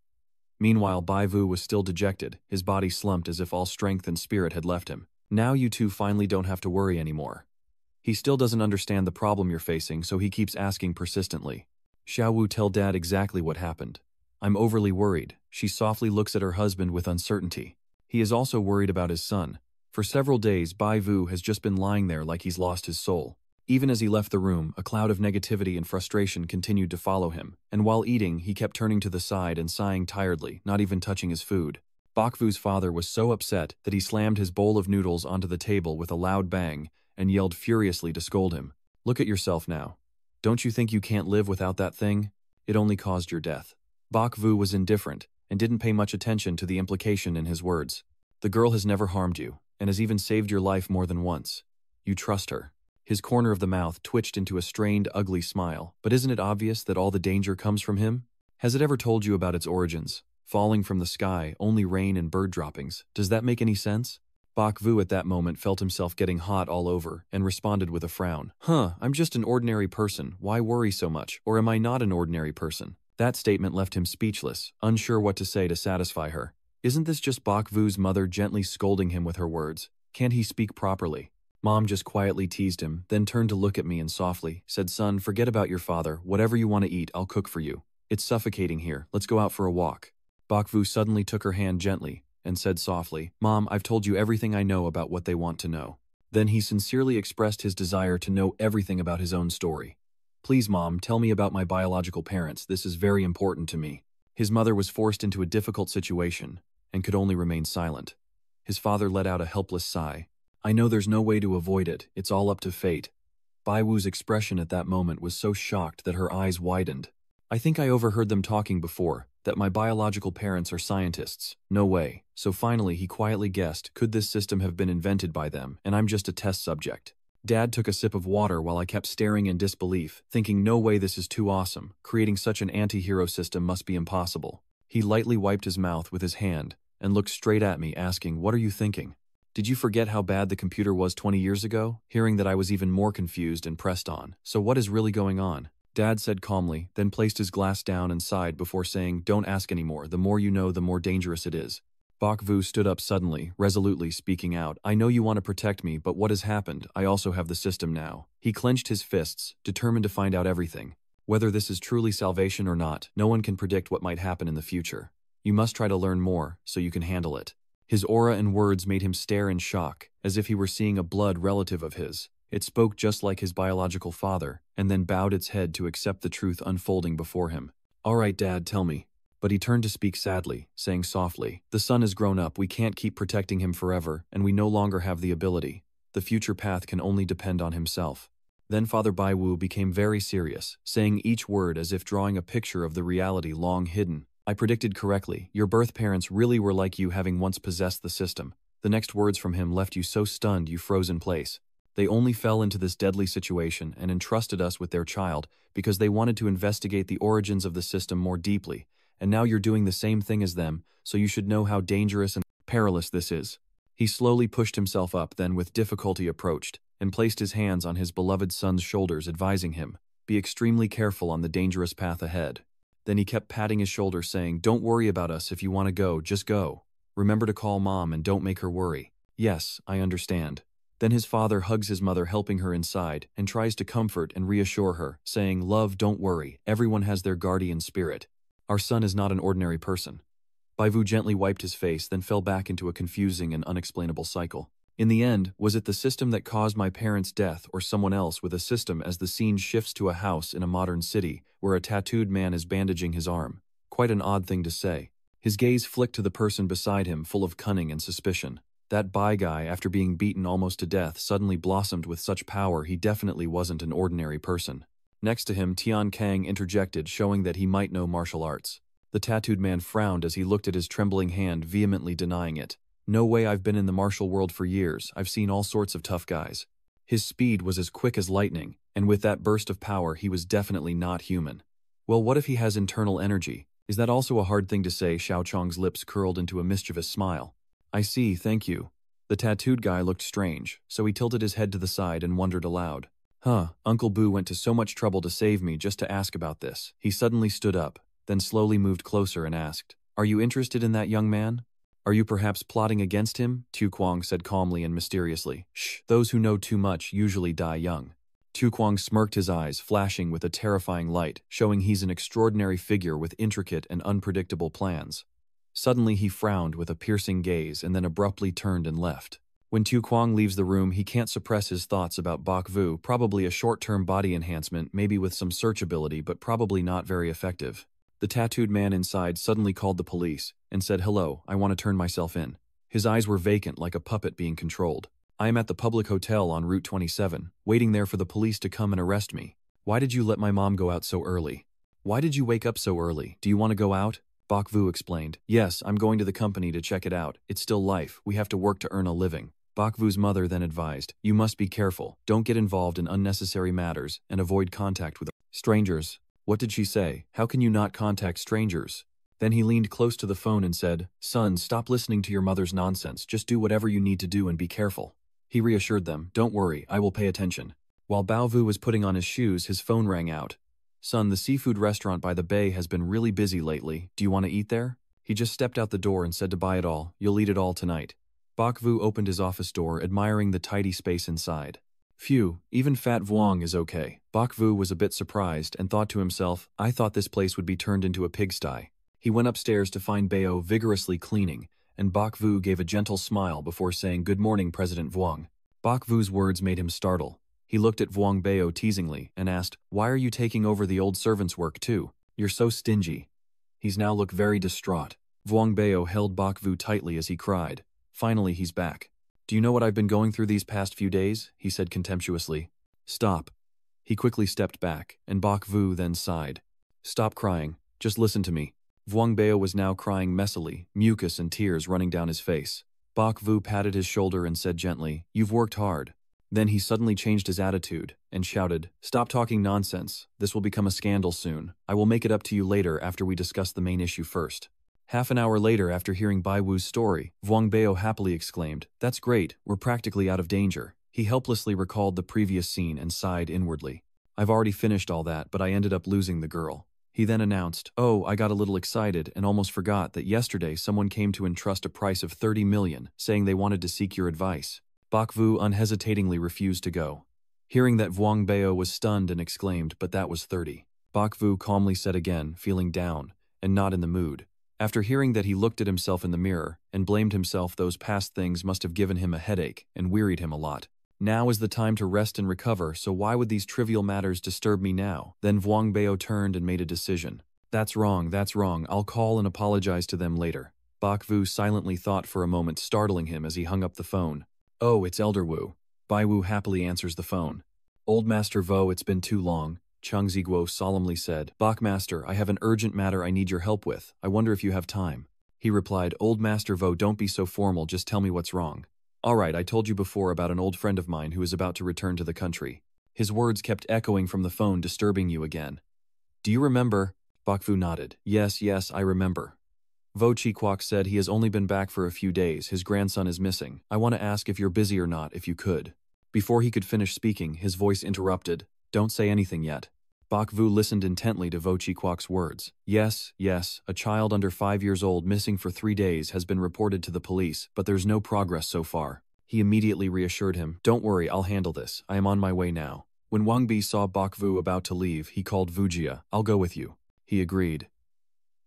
Meanwhile, Bai Vu was still dejected, his body slumped as if all strength and spirit had left him. Now you two finally don't have to worry anymore. He still doesn't understand the problem you're facing, so he keeps asking persistently. Xiao Wu, tell Dad exactly what happened. I'm overly worried. She softly looks at her husband with uncertainty. He is also worried about his son. For several days, Bai Vu has just been lying there like he's lost his soul. Even as he left the room, a cloud of negativity and frustration continued to follow him, and while eating, he kept turning to the side and sighing tiredly, not even touching his food. Bak Vu's father was so upset that he slammed his bowl of noodles onto the table with a loud bang and yelled furiously to scold him. Look at yourself now. Don't you think you can't live without that thing? It only caused your death. Bak Vu was indifferent and didn't pay much attention to the implication in his words. The girl has never harmed you, and has even saved your life more than once. You trust her. His corner of the mouth twitched into a strained, ugly smile. But isn't it obvious that all the danger comes from him? Has it ever told you about its origins? Falling from the sky, only rain and bird droppings. Does that make any sense? Bak Vu at that moment felt himself getting hot all over and responded with a frown. I'm just an ordinary person. Why worry so much? Or am I not an ordinary person? That statement left him speechless, unsure what to say to satisfy her. Isn't this just Bak Vu's mother gently scolding him with her words? Can't he speak properly? Mom just quietly teased him, then turned to look at me and softly said, "Son, forget about your father. Whatever you want to eat, I'll cook for you. It's suffocating here. Let's go out for a walk." Bak Vu suddenly took her hand gently and said softly, "Mom, I've told you everything I know about what they want to know." Then he sincerely expressed his desire to know everything about his own story. "Please, Mom, tell me about my biological parents. This is very important to me." His mother was forced into a difficult situation and could only remain silent. His father let out a helpless sigh. "I know there's no way to avoid it. It's all up to fate." Bai Wu's expression at that moment was so shocked that her eyes widened. "I think I overheard them talking before, that my biological parents are scientists. No way." So finally he quietly guessed, could this system have been invented by them, and I'm just a test subject? Dad took a sip of water while I kept staring in disbelief, thinking no way, this is too awesome. Creating such an anti-hero system must be impossible. He lightly wiped his mouth with his hand and looked straight at me, asking, "What are you thinking? Did you forget how bad the computer was 20 years ago?" Hearing that, I was even more confused and pressed on. "So what is really going on?" Dad said calmly, then placed his glass down and sighed before saying, "Don't ask anymore. The more you know, the more dangerous it is." Bak Vu stood up suddenly, resolutely speaking out, "I know you want to protect me, but what has happened? I also have the system now." He clenched his fists, determined to find out everything. Whether this is truly salvation or not, no one can predict what might happen in the future. You must try to learn more, so you can handle it. His aura and words made him stare in shock, as if he were seeing a blood relative of his. It spoke just like his biological father, and then bowed its head to accept the truth unfolding before him. "All right, Dad, tell me." But he turned to speak sadly, saying softly, "The son is grown up, we can't keep protecting him forever, and we no longer have the ability. The future path can only depend on himself." Then Father Bai Wu became very serious, saying each word as if drawing a picture of the reality long hidden. "I predicted correctly. Your birth parents really were like you, having once possessed the system." The next words from him left you so stunned you froze in place. "They only fell into this deadly situation and entrusted us with their child because they wanted to investigate the origins of the system more deeply. And now you're doing the same thing as them, so you should know how dangerous and perilous this is." He slowly pushed himself up, then with difficulty approached, and placed his hands on his beloved son's shoulders, advising him, "Be extremely careful on the dangerous path ahead." Then he kept patting his shoulder, saying, "Don't worry about us. If you want to go, just go. Remember to call Mom and don't make her worry." "Yes, I understand." Then his father hugs his mother, helping her inside, and tries to comfort and reassure her, saying, "Love, don't worry. Everyone has their guardian spirit. Our son is not an ordinary person." Bai Vu gently wiped his face, then fell back into a confusing and unexplainable cycle. In the end, was it the system that caused my parents' death, or someone else with a system, as the scene shifts to a house in a modern city where a tattooed man is bandaging his arm? Quite an odd thing to say. His gaze flicked to the person beside him, full of cunning and suspicion. That Bai guy, after being beaten almost to death, suddenly blossomed with such power. He definitely wasn't an ordinary person. Next to him, Tian Kang interjected, showing that he might know martial arts. The tattooed man frowned as he looked at his trembling hand, vehemently denying it. "No way, I've been in the martial world for years. I've seen all sorts of tough guys." His speed was as quick as lightning, and with that burst of power, he was definitely not human. "Well, what if he has internal energy? Is that also a hard thing to say?" Xiao Chong's lips curled into a mischievous smile. "I see, thank you." The tattooed guy looked strange, so he tilted his head to the side and wondered aloud. Uncle Boo went to so much trouble to save me just to ask about this." He suddenly stood up, then slowly moved closer and asked, "Are you interested in that young man? Are you perhaps plotting against him?" Tu Kuang said calmly and mysteriously. "Shh, those who know too much usually die young." Tu Kuang smirked, his eyes flashing with a terrifying light, showing he's an extraordinary figure with intricate and unpredictable plans. Suddenly he frowned with a piercing gaze and then abruptly turned and left. When Tu Kuang leaves the room, he can't suppress his thoughts about Bak Vu, probably a short-term body enhancement, maybe with some search ability, but probably not very effective. The tattooed man inside suddenly called the police and said, "Hello, I want to turn myself in." His eyes were vacant, like a puppet being controlled. "I am at the public hotel on Route 27, waiting there for the police to come and arrest me." "Why did you let my mom go out so early?" "Why did you wake up so early? Do you want to go out?" Bak Vu explained. "Yes, I'm going to the company to check it out. It's still life. We have to work to earn a living." Bak Vu's mother then advised, "You must be careful. Don't get involved in unnecessary matters and avoid contact with strangers." What did she say? How can you not contact strangers? Then he leaned close to the phone and said, Son, stop listening to your mother's nonsense. Just do whatever you need to do and be careful. He reassured them, Don't worry, I will pay attention. While Baovu was putting on his shoes, his phone rang out. Son, the seafood restaurant by the bay has been really busy lately. Do you want to eat there? He just stepped out the door and said to buy it all. You'll eat it all tonight. Bakvu opened his office door, admiring the tidy space inside. Phew, even Fat Vuong is okay. Bakvu was a bit surprised and thought to himself, I thought this place would be turned into a pigsty. He went upstairs to find Bao vigorously cleaning, and Bakvu gave a gentle smile before saying, Good morning, President Vuong. Bakvu's words made him startle. He looked at Vuong Bao teasingly and asked, Why are you taking over the old servant's work too? You're so stingy. He's now looked very distraught. Vuong Bao held Bakvu tightly as he cried. Finally, he's back. Do you know what I've been going through these past few days? He said contemptuously. Stop. He quickly stepped back, and Bakvu then sighed. Stop crying. Just listen to me. Vuong Bao was now crying messily, mucus and tears running down his face. Bakvu patted his shoulder and said gently, You've worked hard. Then he suddenly changed his attitude and shouted, Stop talking nonsense. This will become a scandal soon. I will make it up to you later after we discuss the main issue first. Half an hour later, after hearing Bai Wu's story, Vuong Bao happily exclaimed, That's great, we're practically out of danger. He helplessly recalled the previous scene and sighed inwardly. I've already finished all that, but I ended up losing the girl. He then announced, Oh, I got a little excited and almost forgot that yesterday someone came to entrust a price of 30 million, saying they wanted to seek your advice. Bakvu unhesitatingly refused to go. Hearing that, Vuong Bao was stunned and exclaimed, But that was 30. Bakvu calmly said again, feeling down and not in the mood. After hearing that, he looked at himself in the mirror and blamed himself. Those past things must have given him a headache and wearied him a lot. Now is the time to rest and recover, so why would these trivial matters disturb me now? Then Vuong Bao turned and made a decision. That's wrong, I'll call and apologize to them later. Bakvu silently thought for a moment, startling him as he hung up the phone. Oh, it's Elder Wu. Bai Wu happily answers the phone. Old Master Vo, it's been too long. Chung Ziguo solemnly said, Bachmaster, I have an urgent matter I need your help with. I wonder if you have time. He replied, Old Master Vo, don't be so formal, just tell me what's wrong. All right, I told you before about an old friend of mine who is about to return to the country. His words kept echoing from the phone, disturbing you again. Do you remember? Bakvu nodded. Yes, I remember. Vo Chi-kwok said he has only been back for a few days. His grandson is missing. I want to ask if you're busy or not, if you could. Before he could finish speaking, his voice interrupted. Don't say anything yet. Bakvu listened intently to Vo Chi-kwok's words. Yes, a child under 5 years old missing for 3 days has been reported to the police, but there's no progress so far. He immediately reassured him, Don't worry, I'll handle this. I am on my way now. When Wang Bi saw Bakvu about to leave, he called Vujia. I'll go with you. He agreed.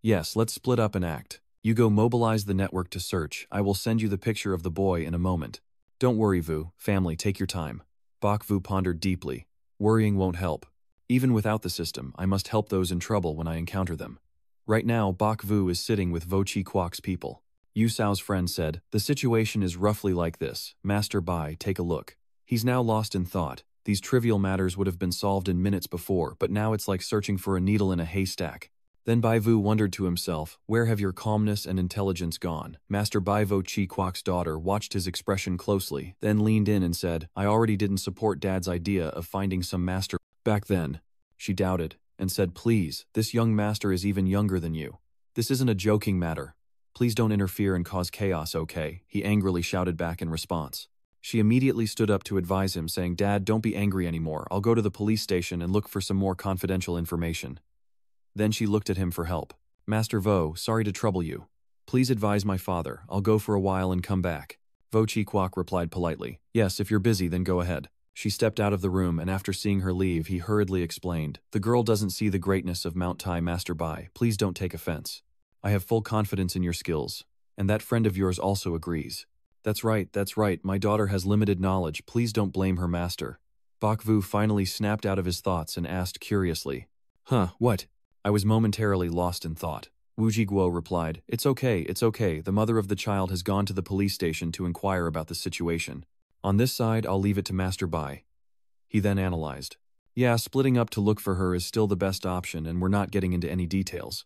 Yes, let's split up and act. You go mobilize the network to search. I will send you the picture of the boy in a moment. Don't worry, Vu. Family, take your time. Bakvu pondered deeply. Worrying won't help. Even without the system, I must help those in trouble when I encounter them. Right now, Bakvu is sitting with Vo Chi-kwok's people. Yu Sao's friend said, The situation is roughly like this. Master Bai, take a look. He's now lost in thought. These trivial matters would have been solved in minutes before, but now it's like searching for a needle in a haystack. Then Bai Vu wondered to himself, Where have your calmness and intelligence gone? Master Bai Vo Chi-kwok's daughter watched his expression closely, then leaned in and said, I already didn't support Dad's idea of finding some master. Back then, she doubted, and said, Please, this young master is even younger than you. This isn't a joking matter. Please don't interfere and cause chaos, okay? He angrily shouted back in response. She immediately stood up to advise him, saying, Dad, don't be angry anymore. I'll go to the police station and look for some more confidential information. Then she looked at him for help. Master Vo, sorry to trouble you. Please advise my father. I'll go for a while and come back. Vo Chi-kwok replied politely. Yes, if you're busy, then go ahead. She stepped out of the room, and after seeing her leave, he hurriedly explained, The girl doesn't see the greatness of Mount Tai, Master Bai. Please don't take offense. I have full confidence in your skills. And that friend of yours also agrees. That's right. My daughter has limited knowledge. Please don't blame her master. Bakvu finally snapped out of his thoughts and asked curiously, Huh, what? I was momentarily lost in thought. Wu Jiguo replied, It's okay. The mother of the child has gone to the police station to inquire about the situation. On this side, I'll leave it to Master Bai. He then analyzed. Yeah, splitting up to look for her is still the best option, and we're not getting into any details.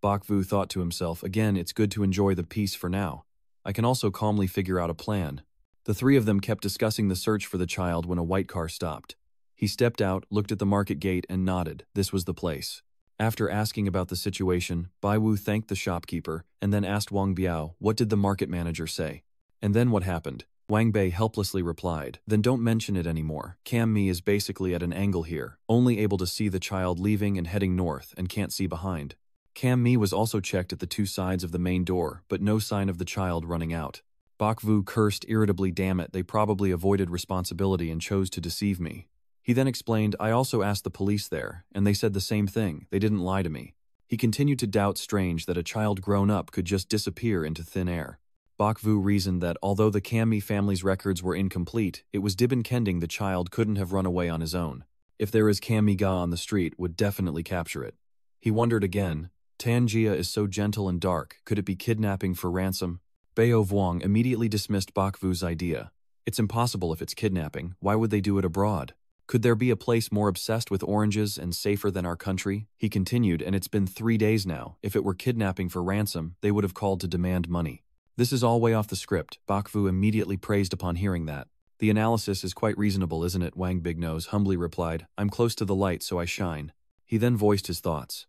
Bakvu thought to himself, Again, it's good to enjoy the peace for now. I can also calmly figure out a plan. The three of them kept discussing the search for the child when a white car stopped. He stepped out, looked at the market gate, and nodded. This was the place. After asking about the situation, Bai Wu thanked the shopkeeper and then asked Wang Biao, what did the market manager say? And then what happened? Wang Bei helplessly replied, then don't mention it anymore. Cam Mi is basically at an angle here, only able to see the child leaving and heading north and can't see behind. Cam Mi was also checked at the two sides of the main door, but no sign of the child running out. Bak Vu cursed irritably, damn it, they probably avoided responsibility and chose to deceive me. He then explained, I also asked the police there, and they said the same thing, they didn't lie to me. He continued to doubt strange that a child grown up could just disappear into thin air. Bak Vu reasoned that although the Cam Mi family's records were incomplete, it was Dibin Kending the child couldn't have run away on his own. If there is Cam Mi Ga on the street, would definitely capture it. He wondered again, Tanjia is so gentle and dark, could it be kidnapping for ransom? Bao Vuong immediately dismissed Bak Vu's idea. It's impossible if it's kidnapping, why would they do it abroad? Could there be a place more obsessed with oranges and safer than our country? He continued, and it's been 3 days now. If it were kidnapping for ransom, they would have called to demand money. This is all way off the script. Bak Vu immediately praised upon hearing that. The analysis is quite reasonable, isn't it? Wang Bignose humbly replied. I'm close to the light, so I shine. He then voiced his thoughts.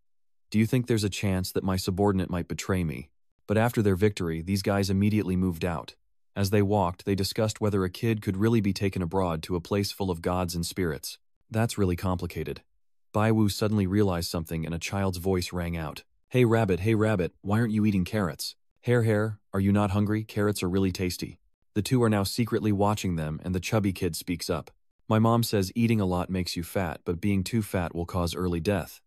Do you think there's a chance that my subordinate might betray me? But after their victory, these guys immediately moved out. As they walked, they discussed whether a kid could really be taken abroad to a place full of gods and spirits. That's really complicated. Bai Wu suddenly realized something and a child's voice rang out. Hey rabbit, why aren't you eating carrots? Hare, are you not hungry? Carrots are really tasty. The two are now secretly watching them and the chubby kid speaks up. My mom says eating a lot makes you fat, but being too fat will cause early death.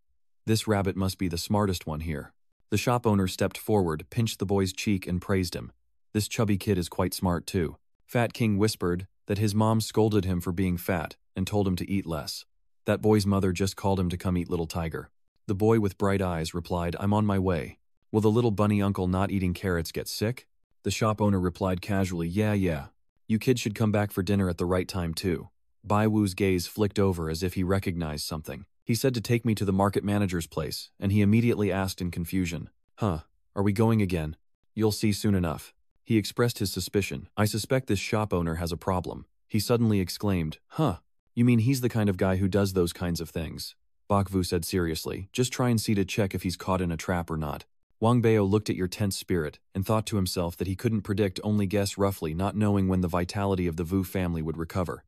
This rabbit must be the smartest one here. The shop owner stepped forward, pinched the boy's cheek and praised him. This chubby kid is quite smart too. Fat King whispered that his mom scolded him for being fat and told him to eat less. That boy's mother just called him to come eat little tiger. The boy with bright eyes replied, I'm on my way. Will the little bunny uncle not eating carrots get sick? The shop owner replied casually, yeah. You kids should come back for dinner at the right time too. Bai Wu's gaze flicked over as if he recognized something. He said to take me to the market manager's place, and he immediately asked in confusion, are we going again? You'll see soon enough. He expressed his suspicion. I suspect this shop owner has a problem. He suddenly exclaimed, you mean he's the kind of guy who does those kinds of things? Bak Vu said seriously, just try and see to check if he's caught in a trap or not. Wang Bao looked at your tense spirit and thought to himself that he couldn't predict, only guess roughly, not knowing when the vitality of the Vu family would recover.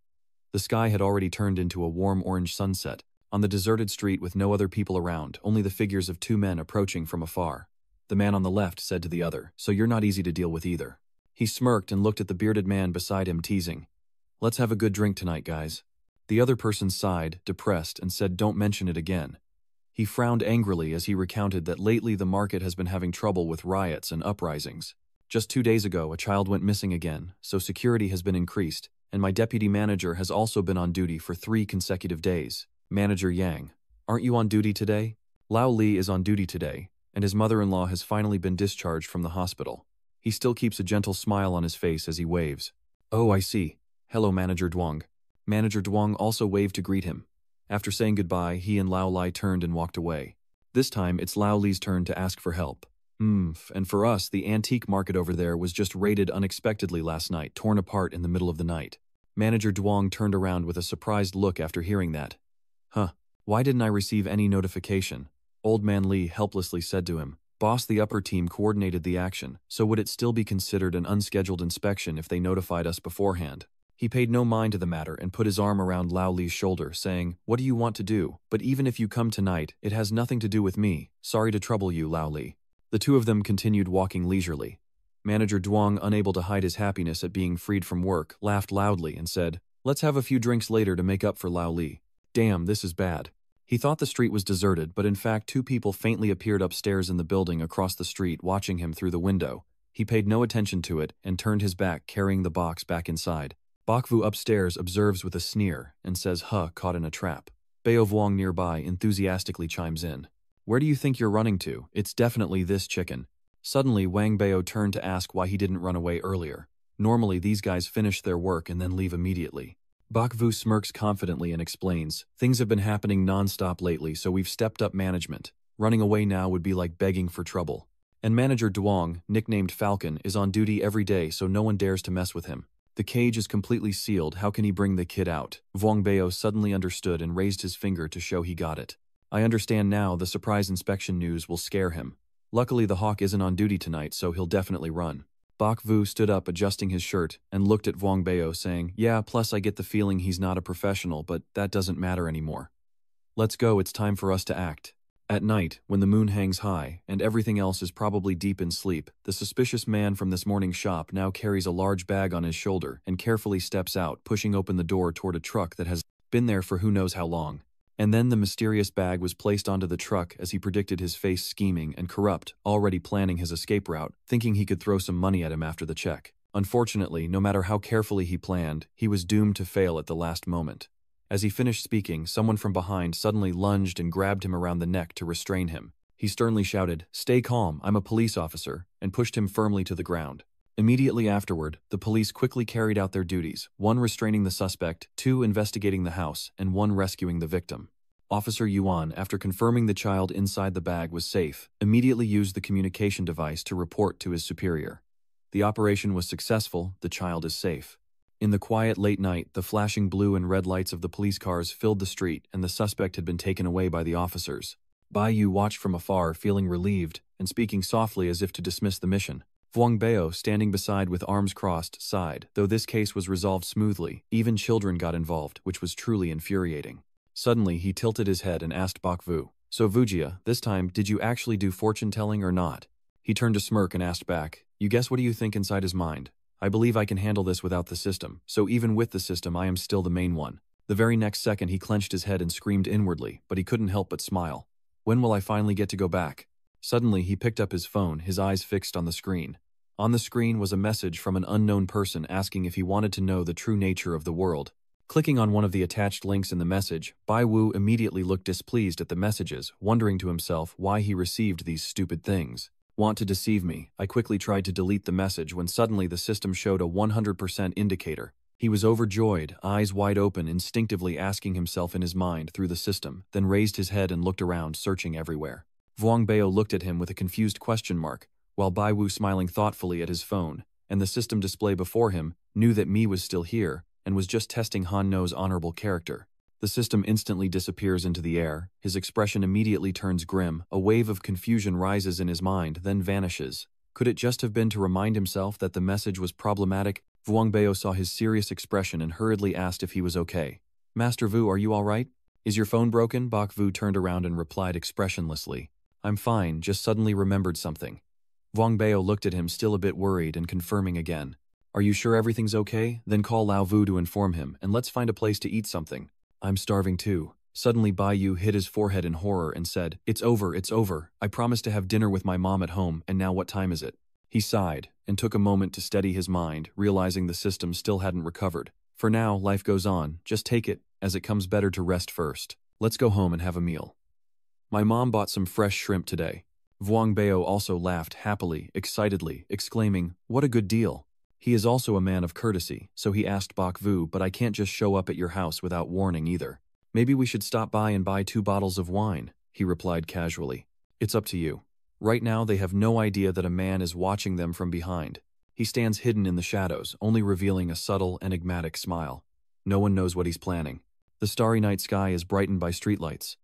The sky had already turned into a warm orange sunset. On the deserted street with no other people around, only the figures of two men approaching from afar. The man on the left said to the other, so you're not easy to deal with either. He smirked and looked at the bearded man beside him, teasing. Let's have a good drink tonight, guys. The other person sighed, depressed, and said, don't mention it again. He frowned angrily as he recounted that lately the market has been having trouble with riots and uprisings. Just 2 days ago, a child went missing again, so security has been increased, and my deputy manager has also been on duty for 3 consecutive days. Manager Yang, aren't you on duty today? Lao Li is on duty today, and his mother-in-law has finally been discharged from the hospital. He still keeps a gentle smile on his face as he waves. Oh, I see. Hello, Manager Duong. Manager Duong also waved to greet him. After saying goodbye, he and Lao Lai turned and walked away. This time, it's Lao Li's turn to ask for help. And for us, the antique market over there was just raided unexpectedly last night, torn apart in the middle of the night. Manager Duong turned around with a surprised look after hearing that. Why didn't I receive any notification? Old Man Li helplessly said to him. Boss, the upper team coordinated the action, so would it still be considered an unscheduled inspection if they notified us beforehand? He paid no mind to the matter and put his arm around Lao Li's shoulder, saying, what do you want to do? But even if you come tonight, it has nothing to do with me. Sorry to trouble you, Lao Li. The two of them continued walking leisurely. Manager Duong, unable to hide his happiness at being freed from work, laughed loudly and said, let's have a few drinks later to make up for Lao Li. Damn, this is bad. He thought the street was deserted, but in fact 2 people faintly appeared upstairs in the building across the street watching him through the window. He paid no attention to it and turned his back, carrying the box back inside. Bak Vu upstairs observes with a sneer and says, caught in a trap. Bao Vuong nearby enthusiastically chimes in. Where do you think you're running to? It's definitely this chicken. Suddenly, Wang Bao turned to ask why he didn't run away earlier. Normally, these guys finish their work and then leave immediately. Bak Vu smirks confidently and explains, things have been happening non-stop lately, so we've stepped up management. Running away now would be like begging for trouble. And Manager Duong, nicknamed Falcon, is on duty every day, so no one dares to mess with him. The cage is completely sealed, how can he bring the kid out? Vuong Bao suddenly understood and raised his finger to show he got it. I understand now, the surprise inspection news will scare him. Luckily the hawk isn't on duty tonight, so he'll definitely run. Bok Vu stood up adjusting his shirt and looked at Vuong Bao saying, yeah, plus I get the feeling he's not a professional, but that doesn't matter anymore. Let's go, it's time for us to act. At night, when the moon hangs high, and everything else is probably deep in sleep, the suspicious man from this morning's shop now carries a large bag on his shoulder and carefully steps out, pushing open the door toward a truck that has been there for who knows how long. And then the mysterious bag was placed onto the truck as he predicted, his face scheming and corrupt, already planning his escape route, thinking he could throw some money at him after the check. Unfortunately, no matter how carefully he planned, he was doomed to fail at the last moment. As he finished speaking, someone from behind suddenly lunged and grabbed him around the neck to restrain him. He sternly shouted, "Stay calm, I'm a police officer," and pushed him firmly to the ground. Immediately afterward, the police quickly carried out their duties, 1 restraining the suspect, 2 investigating the house, and 1 rescuing the victim. Officer Yuan, after confirming the child inside the bag was safe, immediately used the communication device to report to his superior. The operation was successful, the child is safe. In the quiet late night, the flashing blue and red lights of the police cars filled the street and the suspect had been taken away by the officers. Bai Yu watched from afar, feeling relieved, and speaking softly as if to dismiss the mission. Vuong Bao, standing beside with arms crossed, sighed. Though this case was resolved smoothly, even children got involved, which was truly infuriating. Suddenly, he tilted his head and asked Bok Vu, "So Vujia, this time, did you actually do fortune-telling or not?" He turned to smirk and asked back, "You guess what do you think inside his mind? I believe I can handle this without the system, so even with the system I am still the main one." The very next second he clenched his head and screamed inwardly, but he couldn't help but smile. When will I finally get to go back? Suddenly he picked up his phone, his eyes fixed on the screen. On the screen was a message from an unknown person asking if he wanted to know the true nature of the world. Clicking on one of the attached links in the message, Bai Wu immediately looked displeased at the messages, wondering to himself why he received these stupid things. Want to deceive me? I quickly tried to delete the message when suddenly the system showed a 100% indicator. He was overjoyed, eyes wide open, instinctively asking himself in his mind through the system, then raised his head and looked around, searching everywhere. Vuong Bao looked at him with a confused question mark, while Bai Wu, smiling thoughtfully at his phone, and the system display before him, knew that Mi was still here, and was just testing Han No's honorable character. The system instantly disappears into the air, his expression immediately turns grim, a wave of confusion rises in his mind, then vanishes. Could it just have been to remind himself that the message was problematic? Vuong Bao saw his serious expression and hurriedly asked if he was okay. "Master Vu, are you alright? Is your phone broken?" Bok Vu turned around and replied expressionlessly, "I'm fine, just suddenly remembered something." Vuong Bao looked at him, still a bit worried, and confirming again. "Are you sure everything's okay? Then call Lao Vu to inform him, and let's find a place to eat something. I'm starving too." Suddenly Bai Yu hit his forehead in horror and said, it's over. I promised to have dinner with my mom at home, and now what time is it?" He sighed, and took a moment to steady his mind, realizing the system still hadn't recovered. For now, life goes on, just take it, as it comes better to rest first. Let's go home and have a meal. My mom bought some fresh shrimp today. Vuong Bao also laughed happily, excitedly, exclaiming, "What a good deal." He is also a man of courtesy, so he asked Bok Vu, "But I can't just show up at your house without warning either. Maybe we should stop by and buy 2 bottles of wine," he replied casually. "It's up to you." Right now they have no idea that a man is watching them from behind. He stands hidden in the shadows, only revealing a subtle, enigmatic smile. No one knows what he's planning. The starry night sky is brightened by streetlights.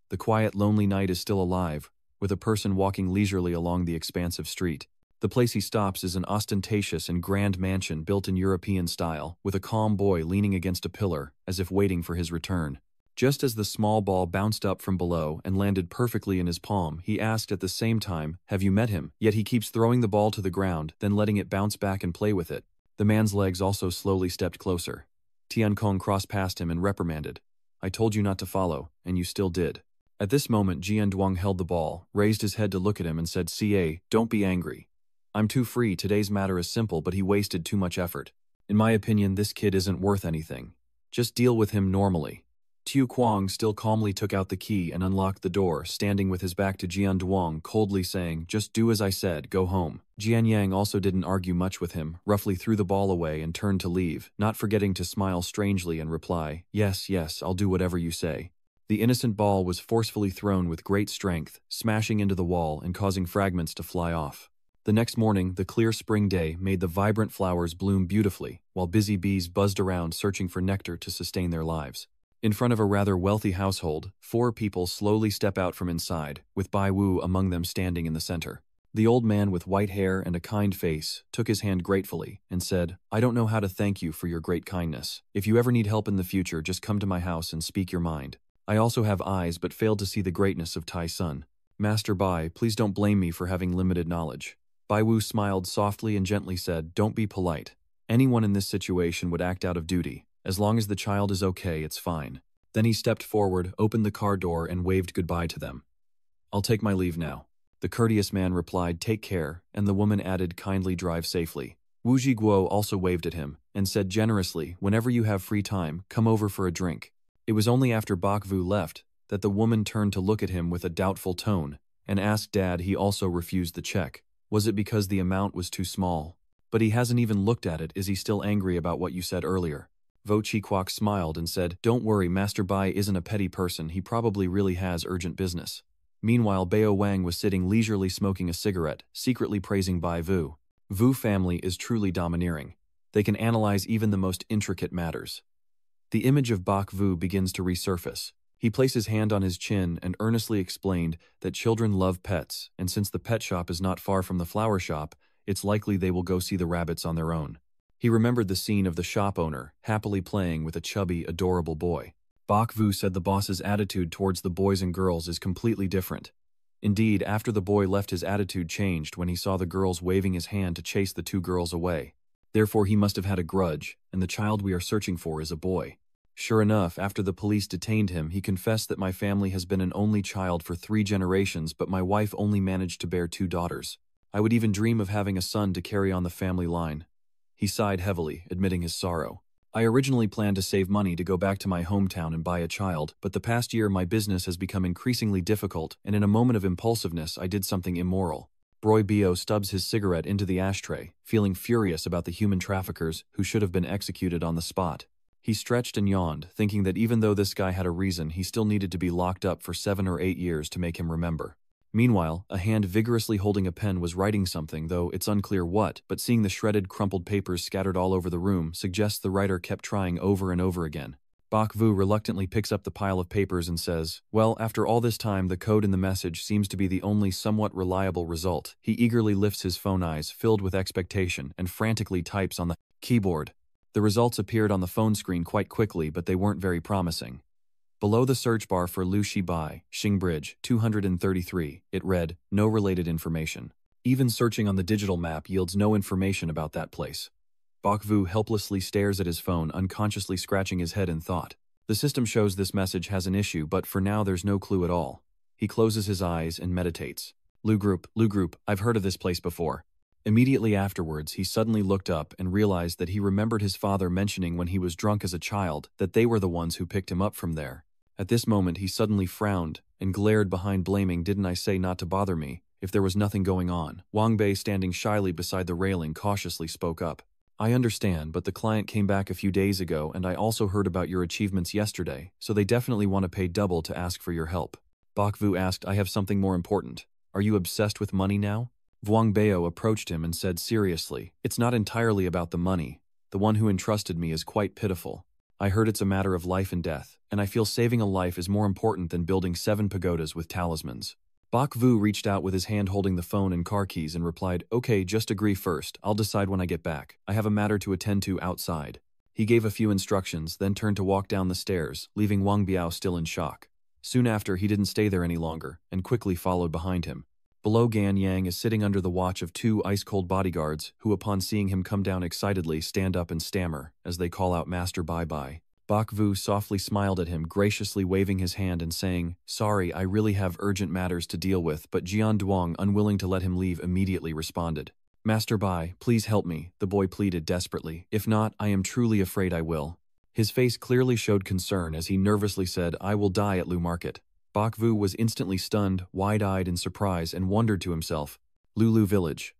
The quiet, lonely night is still alive, with a person walking leisurely along the expansive street. The place he stops is an ostentatious and grand mansion built in European style, with a calm boy leaning against a pillar, as if waiting for his return. Just as the small ball bounced up from below and landed perfectly in his palm, he asked at the same time, "Have you met him?" Yet he keeps throwing the ball to the ground, then letting it bounce back and play with it. The man's legs also slowly stepped closer. Tian Kong crossed past him and reprimanded, "I told you not to follow, and you still did." At this moment Jian Duang held the ball, raised his head to look at him and said, "CA, don't be angry. I'm too free, today's matter is simple, but he wasted too much effort. In my opinion, this kid isn't worth anything. Just deal with him normally." Tiu Kuang still calmly took out the key and unlocked the door, standing with his back to Jian Duang, coldly saying, "Just do as I said, go home." Jian Yang also didn't argue much with him, roughly threw the ball away and turned to leave, not forgetting to smile strangely and reply, yes, I'll do whatever you say." The innocent ball was forcefully thrown with great strength, smashing into the wall and causing fragments to fly off. The next morning, the clear spring day made the vibrant flowers bloom beautifully, while busy bees buzzed around searching for nectar to sustain their lives. In front of a rather wealthy household, 4 people slowly step out from inside, with Bai Wu among them standing in the center. The old man with white hair and a kind face took his hand gratefully and said, "I don't know how to thank you for your great kindness. If you ever need help in the future, just come to my house and speak your mind. I also have eyes but failed to see the greatness of Tai Sun. Master Bai, please don't blame me for having limited knowledge." Bai Wu smiled softly and gently said, "Don't be polite. Anyone in this situation would act out of duty. As long as the child is okay, it's fine." Then he stepped forward, opened the car door, and waved goodbye to them. "I'll take my leave now." The courteous man replied, "Take care," and the woman added, "Kindly drive safely." Wu Jiguo also waved at him and said generously, "Whenever you have free time, come over for a drink." It was only after Bak Vu left that the woman turned to look at him with a doubtful tone and asked Dad he also refused the check. Was it because the amount was too small? "But he hasn't even looked at it. Is he still angry about what you said earlier?" Vo Chi Kwok smiled and said, "Don't worry, Master Bai isn't a petty person. He probably really has urgent business." Meanwhile, Bao Wang was sitting leisurely smoking a cigarette, secretly praising Bai Vu. Vu family is truly domineering. They can analyze even the most intricate matters. The image of Bak Vu begins to resurface. He placed his hand on his chin and earnestly explained that children love pets, and since the pet shop is not far from the flower shop, it's likely they will go see the rabbits on their own. He remembered the scene of the shop owner happily playing with a chubby, adorable boy. Bak Vu said the boss's attitude towards the boys and girls is completely different. Indeed, after the boy left, his attitude changed when he saw the girls waving his hand to chase the 2 girls away. Therefore, he must have had a grudge, and the child we are searching for is a boy. Sure enough, after the police detained him, he confessed that my family has been an only child for 3 generations, but my wife only managed to bear 2 daughters. I would even dream of having a son to carry on the family line. He sighed heavily, admitting his sorrow. I originally planned to save money to go back to my hometown and buy a child, but the past year my business has become increasingly difficult, and in a moment of impulsiveness I did something immoral. Broy Bio stubs his cigarette into the ashtray, feeling furious about the human traffickers who should have been executed on the spot. He stretched and yawned, thinking that even though this guy had a reason, he still needed to be locked up for 7 or 8 years to make him remember. Meanwhile, a hand vigorously holding a pen was writing something, though it's unclear what, but seeing the shredded, crumpled papers scattered all over the room suggests the writer kept trying over and over again. Bak Vu reluctantly picks up the pile of papers and says, "Well, after all this time, the code in the message seems to be the only somewhat reliable result." He eagerly lifts his phone, eyes filled with expectation, and frantically types on the keyboard. The results appeared on the phone screen quite quickly, but they weren't very promising. Below the search bar for Lu Shibai, Xingbridge, 233, it read, "No related information." Even searching on the digital map yields no information about that place. Bak Vu helplessly stares at his phone, unconsciously scratching his head in thought. The system shows this message has an issue, but for now there's no clue at all. He closes his eyes and meditates. Lu Group, I've heard of this place before. Immediately afterwards, he suddenly looked up and realized that he remembered his father mentioning when he was drunk as a child that they were the ones who picked him up from there. At this moment, he suddenly frowned and glared behind, blaming, "Didn't I say not to bother me if there was nothing going on?" Wang Bei, standing shyly beside the railing, cautiously spoke up. "I understand, but the client came back a few days ago, and I also heard about your achievements yesterday, so they definitely want to pay double to ask for your help." Bak Vu asked, "I have something more important. Are you obsessed with money now?" Wang Bao approached him and said seriously, "It's not entirely about the money. The one who entrusted me is quite pitiful. I heard it's a matter of life and death, and I feel saving a life is more important than building 7 pagodas with talismans." Bak Vu reached out with his hand holding the phone and car keys and replied, "Okay, just agree first. I'll decide when I get back. I have a matter to attend to outside." He gave a few instructions, then turned to walk down the stairs, leaving Wang Biao still in shock. Soon after, he didn't stay there any longer, and quickly followed behind him. Below, Gan Yang is sitting under the watch of 2 ice-cold bodyguards, who upon seeing him come down excitedly stand up and stammer, as they call out, "Master Bye-bye." Bak Vu softly smiled at him, graciously waving his hand and saying, "Sorry, I really have urgent matters to deal with," but Jian Duong, unwilling to let him leave, immediately responded. "Master Bai, please help me," the boy pleaded desperately. "If not, I am truly afraid I will." His face clearly showed concern as he nervously said, "I will die at Lu Market." Bak Vu was instantly stunned, wide-eyed in surprise, and wondered to himself, "Lulu Village."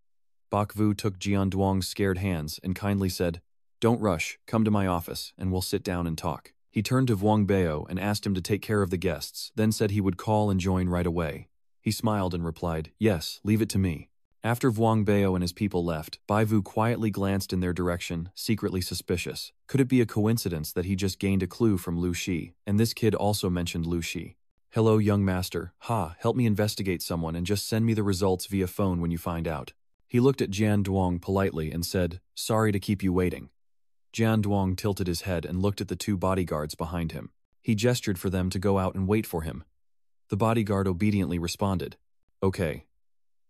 Bak Vu took Jian Duong's scared hands and kindly said, "Don't rush, come to my office, and we'll sit down and talk." He turned to Wang Bao and asked him to take care of the guests, then said he would call and join right away. He smiled and replied, "Yes, leave it to me." After Vuong Bao and his people left, Bai Vu quietly glanced in their direction, secretly suspicious. Could it be a coincidence that he just gained a clue from Lu Shi, and this kid also mentioned Lu Shi? Hello, young master. Help me investigate someone and just send me the results via phone when you find out. He looked at Jian Duong politely and said, sorry to keep you waiting. Jian Duong tilted his head and looked at the two bodyguards behind him. He gestured for them to go out and wait for him. The bodyguard obediently responded, okay.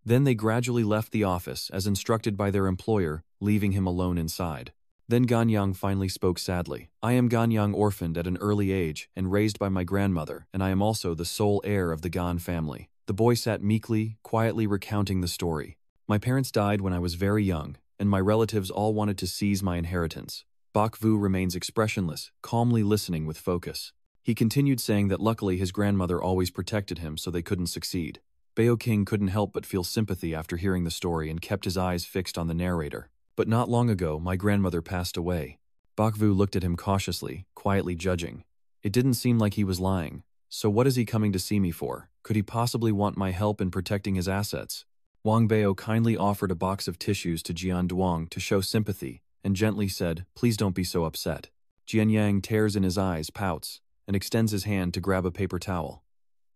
Then they gradually left the office as instructed by their employer, leaving him alone inside. Then Ganyang finally spoke sadly. I am Ganyang, orphaned at an early age and raised by my grandmother, and I am also the sole heir of the Gan family. The boy sat meekly, quietly recounting the story. My parents died when I was very young, and my relatives all wanted to seize my inheritance. Bak Vu remains expressionless, calmly listening with focus. He continued saying that luckily his grandmother always protected him so they couldn't succeed. Bao King couldn't help but feel sympathy after hearing the story and kept his eyes fixed on the narrator. But not long ago, my grandmother passed away. Bak Vu looked at him cautiously, quietly judging. It didn't seem like he was lying. So what is he coming to see me for? Could he possibly want my help in protecting his assets? Wang Bao kindly offered a box of tissues to Jian Duong to show sympathy and gently said, please don't be so upset. Jian Yang tears in his eyes, pouts, and extends his hand to grab a paper towel.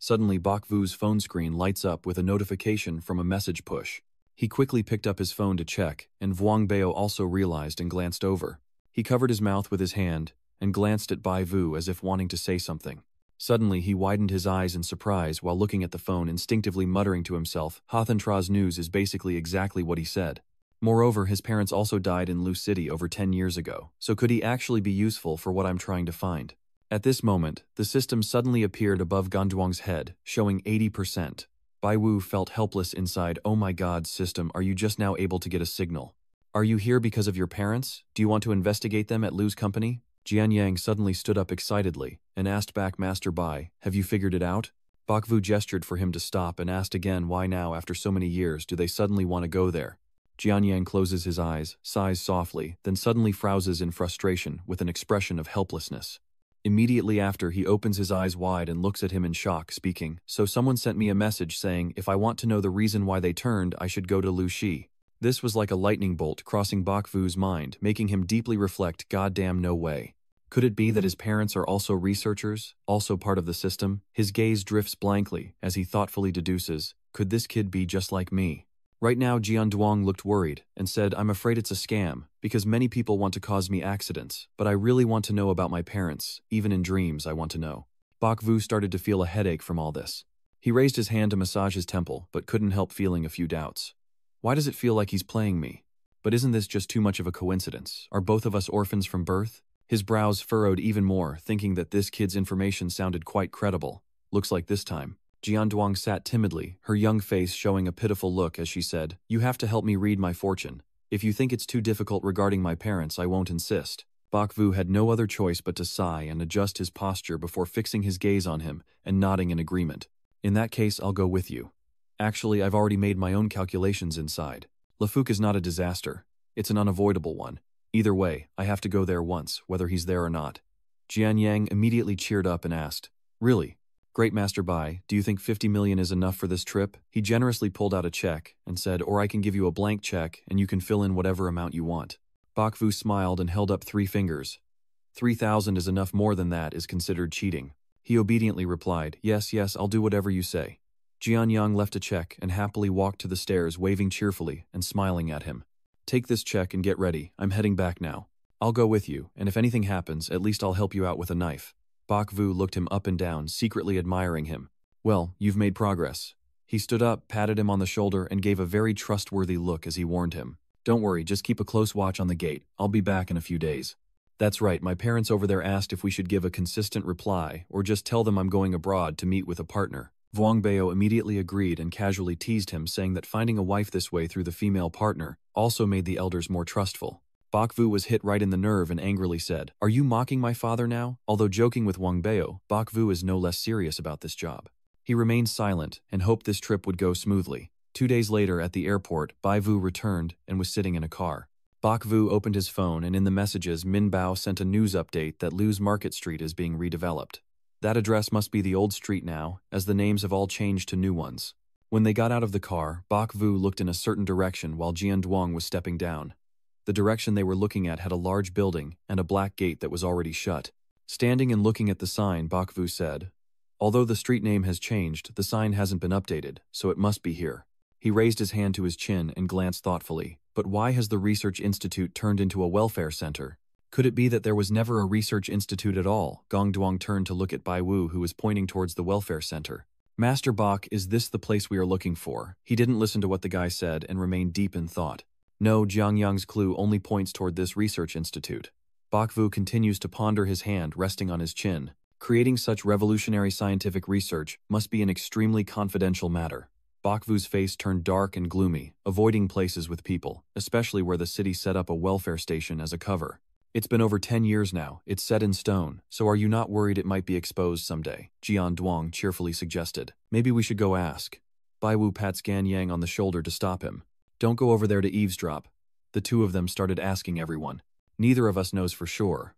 Suddenly, Bak Vu's phone screen lights up with a notification from a message push. He quickly picked up his phone to check, and Vuong Bao also realized and glanced over. He covered his mouth with his hand and glanced at Bai Vu as if wanting to say something. Suddenly, he widened his eyes in surprise while looking at the phone, instinctively muttering to himself, Hathantra's news is basically exactly what he said. Moreover, his parents also died in Lu City over 10 years ago, so could he actually be useful for what I'm trying to find? At this moment, the system suddenly appeared above Ganduang's head, showing 80%. Bai Wu felt helpless inside. Oh my god, system, are you just now able to get a signal? Are you here because of your parents? Do you want to investigate them at Lu's company? Jian Yang suddenly stood up excitedly and asked back, Master Bai, have you figured it out? Bak Vu gestured for him to stop and asked again, why now after so many years do they suddenly want to go there? Jian Yang closes his eyes, sighs softly, then suddenly frowns in frustration with an expression of helplessness. Immediately after, he opens his eyes wide and looks at him in shock, speaking, so someone sent me a message saying if I want to know the reason why they turned, I should go to Lu Shi. This was like a lightning bolt crossing Bak Vu's mind, making him deeply reflect, goddamn no way. Could it be that his parents are also researchers, also part of the system? His gaze drifts blankly as he thoughtfully deduces, could this kid be just like me? Right now, Jian Duong looked worried and said, I'm afraid it's a scam, because many people want to cause me accidents, but I really want to know about my parents, even in dreams I want to know. Bak Vu started to feel a headache from all this. He raised his hand to massage his temple, but couldn't help feeling a few doubts. Why does it feel like he's playing me? But isn't this just too much of a coincidence? Are both of us orphans from birth? His brows furrowed even more, thinking that this kid's information sounded quite credible. Looks like this time. Jian Duong sat timidly, her young face showing a pitiful look as she said, you have to help me read my fortune. If you think it's too difficult regarding my parents, I won't insist. Bak Vu had no other choice but to sigh and adjust his posture before fixing his gaze on him and nodding in agreement. In that case, I'll go with you. Actually, I've already made my own calculations inside. Lafuk is not a disaster. It's an unavoidable one. Either way, I have to go there once, whether he's there or not. Jian Yang immediately cheered up and asked, really? Great Master Bai, do you think 50 million is enough for this trip? He generously pulled out a check and said, or I can give you a blank check and you can fill in whatever amount you want. Bak Vu smiled and held up 3 fingers. 3,000 is enough, more than that is considered cheating. He obediently replied, yes, I'll do whatever you say. Jian Yang left a check and happily walked to the stairs, waving cheerfully and smiling at him. Take this check and get ready, I'm heading back now. I'll go with you, and if anything happens, at least I'll help you out with a knife. Bak Vu looked him up and down, secretly admiring him. Well, you've made progress. He stood up, patted him on the shoulder, and gave a very trustworthy look as he warned him. Don't worry, just keep a close watch on the gate. I'll be back in a few days. That's right, my parents over there asked if we should give a consistent reply, or just tell them I'm going abroad to meet with a partner. Vuong Bao immediately agreed and casually teased him, saying that finding a wife this way through the female partner also made the elders more trustful. Bak Vu was hit right in the nerve and angrily said, are you mocking my father now? Although joking with Wang Bao, Bak Vu is no less serious about this job. He remained silent and hoped this trip would go smoothly. 2 days later at the airport, Bai Vu returned and was sitting in a car. Bak Vu opened his phone and in the messages Min Bao sent a news update that Lu's Market Street is being redeveloped. That address must be the old street now, as the names have all changed to new ones. When they got out of the car, Bok Vu looked in a certain direction while Jian Duang was stepping down. The direction they were looking at had a large building and a black gate that was already shut. Standing and looking at the sign, Bok Vu said, "Although the street name has changed, the sign hasn't been updated, so it must be here." He raised his hand to his chin and glanced thoughtfully. But why has the research institute turned into a welfare center? Could it be that there was never a research institute at all? Gong Duang turned to look at Bai Wu, who was pointing towards the welfare center. "Master Bok, is this the place we are looking for?" He didn't listen to what the guy said and remained deep in thought. "No, Jiang Yang's clue only points toward this research institute." Bok Vu continues to ponder, his hand resting on his chin. Creating such revolutionary scientific research must be an extremely confidential matter. Bok Vu's face turned dark and gloomy, avoiding places with people, especially where the city set up a welfare station as a cover. "It's been over 10 years now, it's set in stone, so are you not worried it might be exposed someday?" Jian Duang cheerfully suggested. "Maybe we should go ask." Bai Wu pats Gan Yang on the shoulder to stop him. "Don't go over there to eavesdrop." The two of them started asking everyone. "Neither of us knows for sure.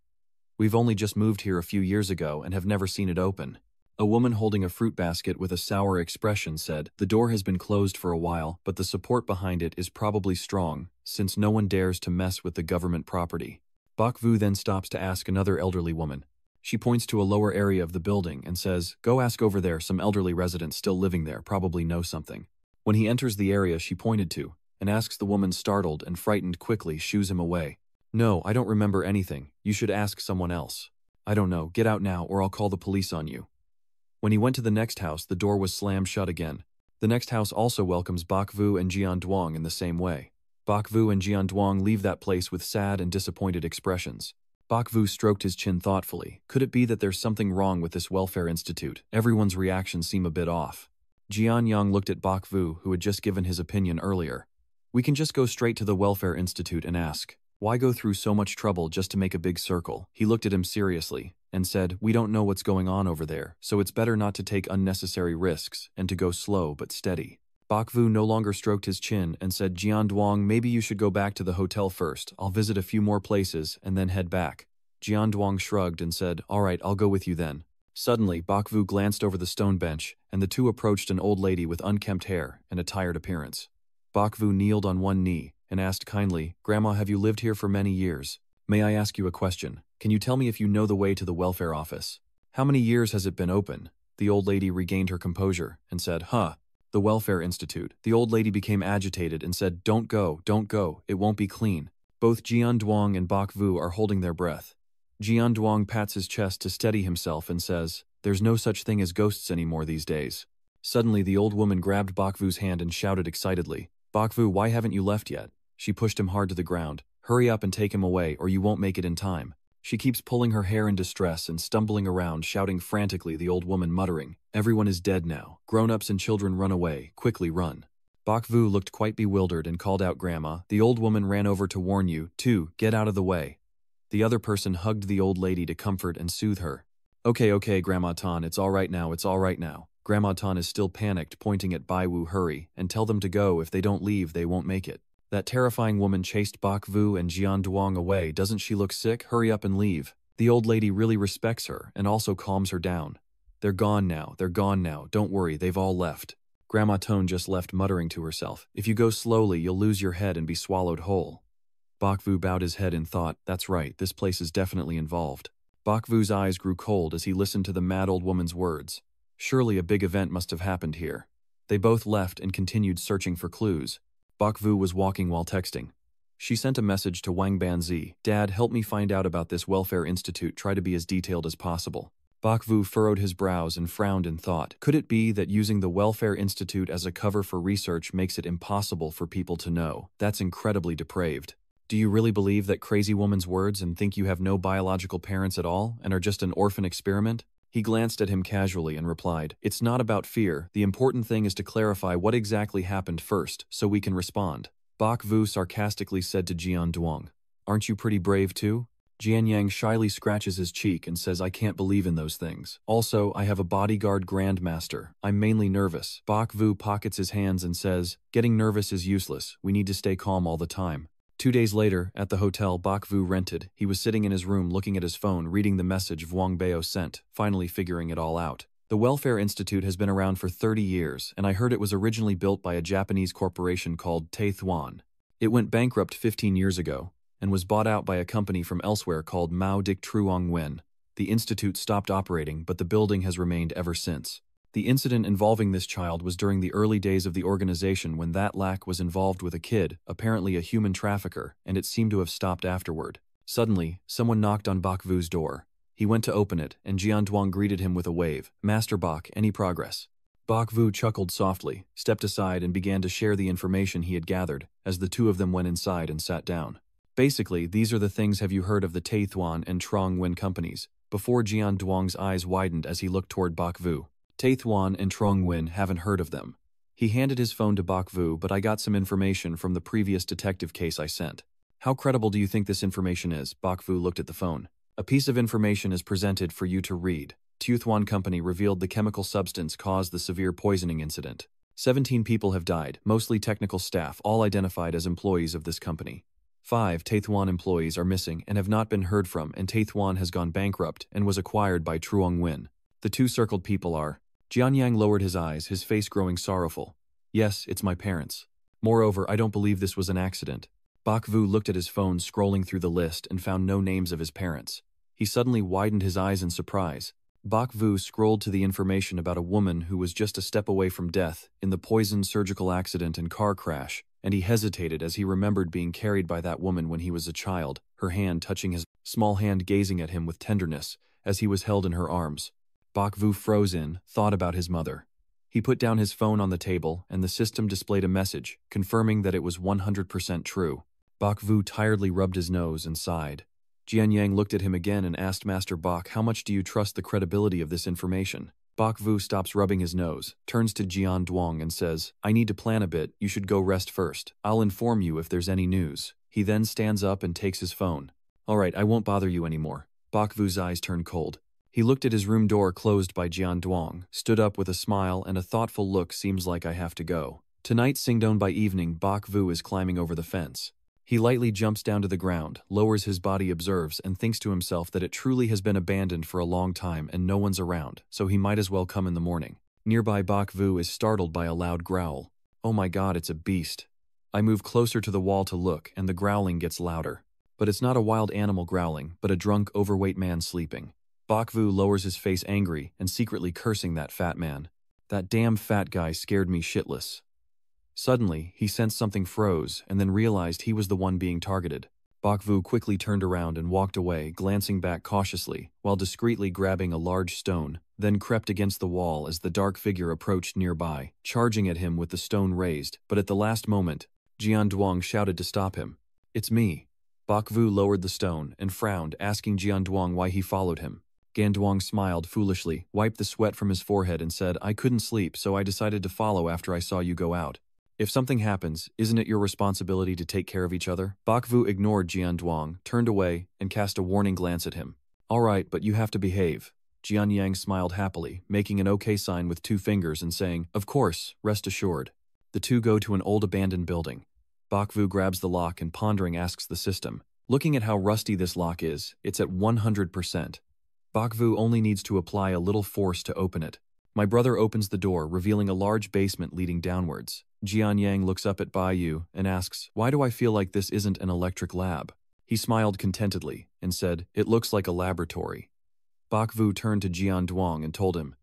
We've only just moved here a few years ago and have never seen it open." A woman holding a fruit basket with a sour expression said, "The door has been closed for a while, but the support behind it is probably strong, since no one dares to mess with the government property." Bok Vu then stops to ask another elderly woman. She points to a lower area of the building and says, "Go ask over there, some elderly residents still living there probably know something." When he enters the area she pointed to, and asks the woman, startled and frightened, quickly shoos him away. "No, I don't remember anything. You should ask someone else." "I don't know, get out now or I'll call the police on you." When he went to the next house, the door was slammed shut again. The next house also welcomes Bok Vu and Jian Duang in the same way. Bok Vu and Jian Duang leave that place with sad and disappointed expressions. Bok Vu stroked his chin thoughtfully. Could it be that there's something wrong with this welfare institute? Everyone's reactions seem a bit off. Jian Yang looked at Bok Vu, who had just given his opinion earlier. "We can just go straight to the welfare institute and ask. Why go through so much trouble just to make a big circle?" He looked at him seriously and said, "We don't know what's going on over there, so it's better not to take unnecessary risks and to go slow but steady." Bok Vu no longer stroked his chin and said, "Jian Duang, maybe you should go back to the hotel first. I'll visit a few more places and then head back." Jian Duang shrugged and said, "All right, I'll go with you then." Suddenly, Bok Vu glanced over the stone bench, and the two approached an old lady with unkempt hair and a tired appearance. Bok Vu kneeled on one knee and asked kindly, "Grandma, have you lived here for many years? May I ask you a question? Can you tell me if you know the way to the welfare office? How many years has it been open?" The old lady regained her composure and said, "The Welfare Institute." The old lady became agitated and said, don't go, it won't be clean." Both Jian Duang and Bok Vu are holding their breath. Jian Duang pats his chest to steady himself and says, "There's no such thing as ghosts anymore these days." Suddenly, the old woman grabbed Bok Vu's hand and shouted excitedly, "Bok Vu, why haven't you left yet?" She pushed him hard to the ground. "Hurry up and take him away or you won't make it in time." She keeps pulling her hair in distress and stumbling around, shouting frantically, the old woman muttering, "Everyone is dead now. Grown-ups and children run away, quickly run." Bok Vu looked quite bewildered and called out, "Grandma, the old woman ran over to warn you, too, get out of the way." The other person hugged the old lady to comfort and soothe her. Okay, Grandma Tan, it's all right now. Grandma Tan is still panicked, pointing at Bai Wu. "Hurry, and tell them to go. If they don't leave, they won't make it." That terrifying woman chased Bok Vu and Jian Duang away. "Doesn't she look sick? Hurry up and leave." The old lady really respects her and also calms her down. They're gone now, don't worry, they've all left." Grandma Tone just left, muttering to herself, "If you go slowly, you'll lose your head and be swallowed whole." Bok Vu bowed his head in thought. That's right, this place is definitely involved. Bok Vu's eyes grew cold as he listened to the mad old woman's words. Surely a big event must have happened here. They both left and continued searching for clues. Bok Vu was walking while texting. She sent a message to Wang Banzi, "Dad, help me find out about this welfare institute, try to be as detailed as possible." Bok Vu furrowed his brows and frowned in thought. Could it be that using the welfare institute as a cover for research makes it impossible for people to know? That's incredibly depraved. Do you really believe that crazy woman's words and think you have no biological parents at all and are just an orphan experiment? He glanced at him casually and replied, "It's not about fear. The important thing is to clarify what exactly happened first, so we can respond." Bok Vu sarcastically said to Jian Duang, "Aren't you pretty brave too?" Jian Yang shyly scratches his cheek and says, "I can't believe in those things. Also, I have a bodyguard grandmaster. I'm mainly nervous." Bok Vu pockets his hands and says, "Getting nervous is useless. We need to stay calm all the time." 2 days later, at the hotel Bok Vu rented, he was sitting in his room looking at his phone, reading the message Wang Bao sent, finally figuring it all out. The Welfare Institute has been around for 30 years, and I heard it was originally built by a Japanese corporation called Taethuan. It went bankrupt 15 years ago, and was bought out by a company from elsewhere called Mao Dik Truong Nguyen. The institute stopped operating, but the building has remained ever since. The incident involving this child was during the early days of the organization when that lack was involved with a kid, apparently a human trafficker, and it seemed to have stopped afterward. Suddenly, someone knocked on Bak Vu's door. He went to open it, and Jian Duang greeted him with a wave. "Master Bak, any progress?" Bak Vu chuckled softly, stepped aside and began to share the information he had gathered, as the two of them went inside and sat down. "Basically, these are the things. Have you heard of the Taethuan and Trong Nguyen companies?" Before Jian Duang's eyes widened as he looked toward Bak Vu. "Taethuan and Trong Nguyen, haven't heard of them." He handed his phone to Bak Vu, but I got some information from the previous detective case I sent. "How credible do you think this information is?" Bak Vu looked at the phone. "A piece of information is presented for you to read. Taethuan Company revealed the chemical substance caused the severe poisoning incident. 17 people have died, mostly technical staff, all identified as employees of this company. 5 Taethuan employees are missing and have not been heard from, and Taethuan has gone bankrupt and was acquired by Truong Nguyen. The 2 circled people are..." Jianyang lowered his eyes, his face growing sorrowful. "Yes, it's my parents. Moreover, I don't believe this was an accident." Bak Vu looked at his phone, scrolling through the list, and found no names of his parents. He suddenly widened his eyes in surprise. Bak Vu scrolled to the information about a woman who was just a step away from death in the poison surgical accident and car crash, and he hesitated as he remembered being carried by that woman when he was a child, her hand touching his small hand, gazing at him with tenderness as he was held in her arms. Bak Vu froze in thought about his mother. He put down his phone on the table, and the system displayed a message, confirming that it was 100% true. Bak Vu tiredly rubbed his nose and sighed. Jian Yang looked at him again and asked Master Bak, "How much do you trust the credibility of this information?" Bak Vu stops rubbing his nose, turns to Jian Duang and says, "I need to plan a bit, you should go rest first. I'll inform you if there's any news." He then stands up and takes his phone. "Alright, I won't bother you anymore." Bak Vu's eyes turned cold. He looked at his room door closed by Jian Duang, stood up with a smile and a thoughtful look. "Seems like I have to go." Tonight, Singdong by evening, Bak Vu is climbing over the fence. He lightly jumps down to the ground, lowers his body, observes, and thinks to himself that it truly has been abandoned for a long time and no one's around, so he might as well come in the morning. Nearby, Bak Vu is startled by a loud growl. "Oh my god, it's a beast." I move closer to the wall to look, and the growling gets louder. But it's not a wild animal growling, but a drunk, overweight man sleeping. Bak Vu lowers his face, angry and secretly cursing that fat man. "That damn fat guy scared me shitless." Suddenly, he sensed something froze and then realized he was the one being targeted. Bak Vu quickly turned around and walked away, glancing back cautiously, while discreetly grabbing a large stone, then crept against the wall as the dark figure approached nearby, charging at him with the stone raised, but at the last moment, Jian Duang shouted to stop him. "It's me." Bak Vu lowered the stone and frowned, asking Jian Duang why he followed him. Gan Duang smiled foolishly, wiped the sweat from his forehead and said, "I couldn't sleep, so I decided to follow after I saw you go out. If something happens, isn't it your responsibility to take care of each other?" Bak Vu ignored Jian Duang, turned away, and cast a warning glance at him. "Alright, but you have to behave." Jian Yang smiled happily, making an OK sign with 2 fingers and saying, "Of course, rest assured." The two go to an old abandoned building. Bak Vu grabs the lock and, pondering, asks the system. Looking at how rusty this lock is, it's at 100%. Bak Vu only needs to apply a little force to open it. My brother opens the door, revealing a large basement leading downwards. Jian Yang looks up at Bai Yu and asks, "Why do I feel like this isn't an electric lab?" He smiled contentedly and said, "It looks like a laboratory." Bak Vu turned to Jian Duang and told him,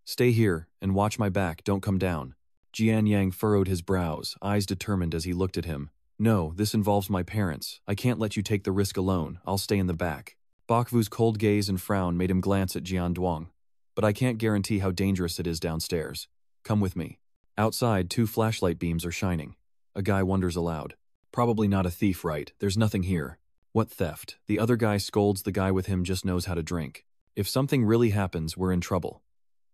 "Stay here and watch my back, don't come down." Jian Yang furrowed his brows, eyes determined as he looked at him. "No, this involves my parents. I can't let you take the risk alone. I'll stay in the back." Bak Vu's cold gaze and frown made him glance at Jian Duang. "But I can't guarantee how dangerous it is downstairs. Come with me." Outside, 2 flashlight beams are shining. A guy wonders aloud. "Probably not a thief, right? There's nothing here." "What theft?" The other guy scolds. "The guy with him just knows how to drink. If something really happens, we're in trouble.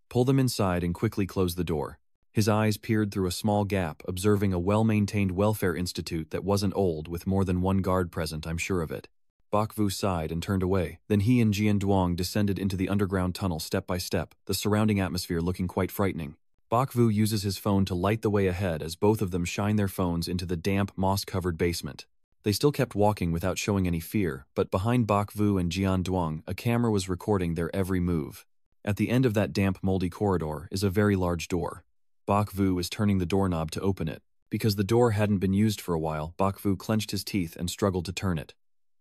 Pull them inside and quickly close the door." His eyes peered through a small gap, observing a well-maintained welfare institute that wasn't old, with more than 1 guard present, I'm sure of it. Bak Vu sighed and turned away. Then he and Jian Duang descended into the underground tunnel step by step, the surrounding atmosphere looking quite frightening. Bak Vu uses his phone to light the way ahead as both of them shine their phones into the damp, moss-covered basement. They still kept walking without showing any fear, but behind Bak Vu and Jian Duang, a camera was recording their every move. At the end of that damp, moldy corridor is a very large door. Bok Vu is turning the doorknob to open it. Because the door hadn't been used for a while, Bok Vu clenched his teeth and struggled to turn it.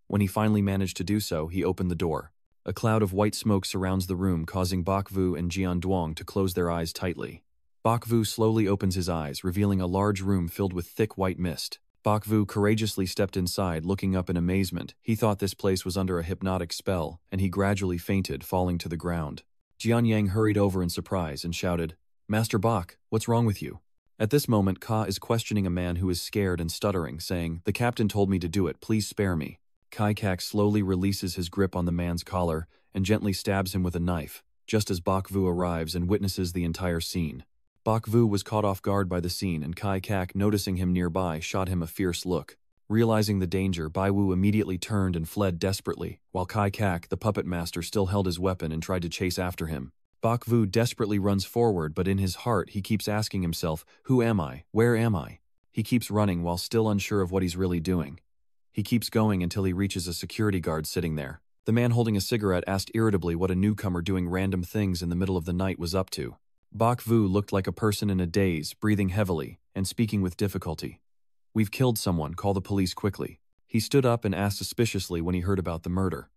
When he finally managed to do so, he opened the door. A cloud of white smoke surrounds the room, causing Bok Vu and Jian Duong to close their eyes tightly. Bok Vu slowly opens his eyes, revealing a large room filled with thick white mist. Bok Vu courageously stepped inside, looking up in amazement. He thought this place was under a hypnotic spell, and he gradually fainted, falling to the ground. Jian Yang hurried over in surprise and shouted, "Master Bok, what's wrong with you?" At this moment, Ka is questioning a man who is scared and stuttering, saying, "The captain told me to do it, please spare me." Kai Kak slowly releases his grip on the man's collar and gently stabs him with a knife, just as Bok Vu arrives and witnesses the entire scene. Bok Vu was caught off guard by the scene, and Kai Kak, noticing him nearby, shot him a fierce look. Realizing the danger, Bai Wu immediately turned and fled desperately, while Kai Kak, the puppet master, still held his weapon and tried to chase after him. Bok Vu desperately runs forward, but in his heart he keeps asking himself, "Who am I? Where am I?" He keeps running while still unsure of what he's really doing. He keeps going until he reaches a security guard sitting there. The man holding a cigarette asked irritably what a newcomer doing random things in the middle of the night was up to. Bok Vu looked like a person in a daze, breathing heavily and speaking with difficulty. "We've killed someone, call the police quickly." He stood up and asked suspiciously when he heard about the murder.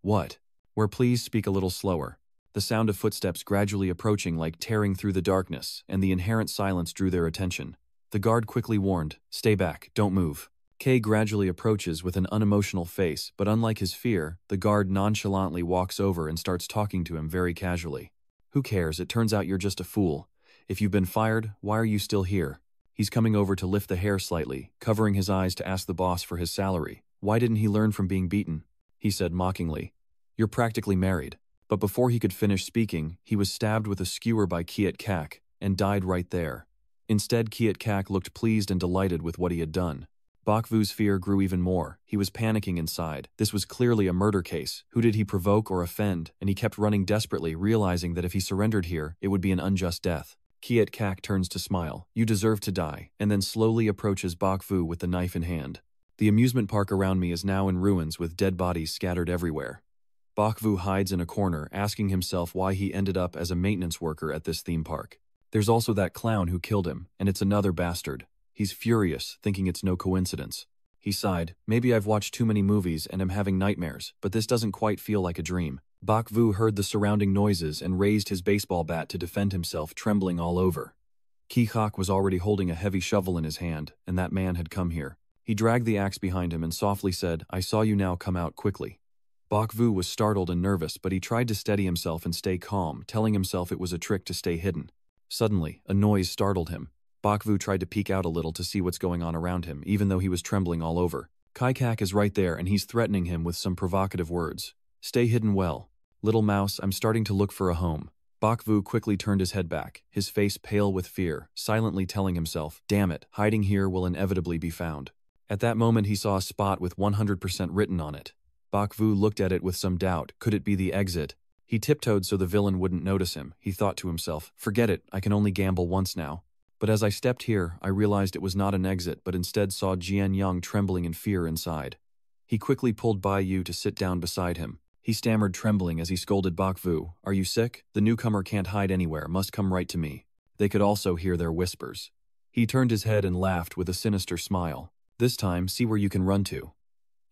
"What? Where, please speak a little slower." The sound of footsteps gradually approaching, like tearing through the darkness, and the inherent silence drew their attention. The guard quickly warned, "Stay back, don't move." Kay gradually approaches with an unemotional face, but unlike his fear, the guard nonchalantly walks over and starts talking to him very casually. "Who cares? It turns out you're just a fool. If you've been fired, why are you still here?" He's coming over to lift the hair slightly, covering his eyes to ask the boss for his salary. "Why didn't he learn from being beaten?" He said mockingly. "You're practically married." But before he could finish speaking, he was stabbed with a skewer by Kiet Kak, and died right there. Instead, Kiet Kak looked pleased and delighted with what he had done. Bok Vu's fear grew even more. He was panicking inside. This was clearly a murder case. Who did he provoke or offend? And he kept running desperately, realizing that if he surrendered here, it would be an unjust death. Kiet Kak turns to smile. "You deserve to die," and then slowly approaches Bok Vu with the knife in hand. "The amusement park around me is now in ruins with dead bodies scattered everywhere." Bok Vu hides in a corner, asking himself why he ended up as a maintenance worker at this theme park. There's also that clown who killed him, and it's another bastard. He's furious, thinking it's no coincidence. He sighed, "Maybe I've watched too many movies and am having nightmares, but this doesn't quite feel like a dream." Bok Vu heard the surrounding noises and raised his baseball bat to defend himself, trembling all over. Ki Hak was already holding a heavy shovel in his hand, and that man had come here. He dragged the axe behind him and softly said, "I saw you, now come out quickly." Bok Vu was startled and nervous, but he tried to steady himself and stay calm, telling himself it was a trick to stay hidden. Suddenly, a noise startled him. Bok Vu tried to peek out a little to see what's going on around him, even though he was trembling all over. Kai Kak is right there, and he's threatening him with some provocative words. "Stay hidden well. Little mouse, I'm starting to look for a home." Bok Vu quickly turned his head back, his face pale with fear, silently telling himself, "Damn it, hiding here will inevitably be found." At that moment he saw a spot with 100% written on it. Bok Vu looked at it with some doubt. Could it be the exit? He tiptoed so the villain wouldn't notice him. He thought to himself, "Forget it, I can only gamble once now." But as I stepped here, I realized it was not an exit, but instead saw Jian Yang trembling in fear inside. He quickly pulled Bai Yu to sit down beside him. He stammered, trembling, as he scolded Bok Vu, "Are you sick? The newcomer can't hide anywhere, must come right to me." They could also hear their whispers. He turned his head and laughed with a sinister smile. "This time, see where you can run to."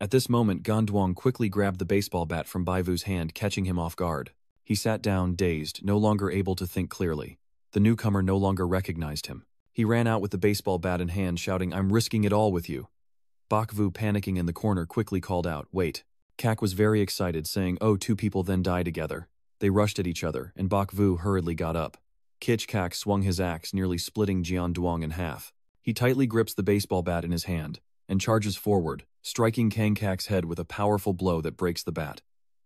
At this moment, Ganduang quickly grabbed the baseball bat from Bai Vu's hand, catching him off guard. He sat down, dazed, no longer able to think clearly. The newcomer no longer recognized him. He ran out with the baseball bat in hand, shouting, "I'm risking it all with you." Bok Vu, panicking in the corner, quickly called out, "Wait." Kak was very excited, saying, "Oh, two people then die together." They rushed at each other, and Bok Vu hurriedly got up. Kich Kak swung his axe, nearly splitting Jian Duong in half. He tightly grips the baseball bat in his hand and charges forward, striking Kang Kak's head with a powerful blow that breaks the bat.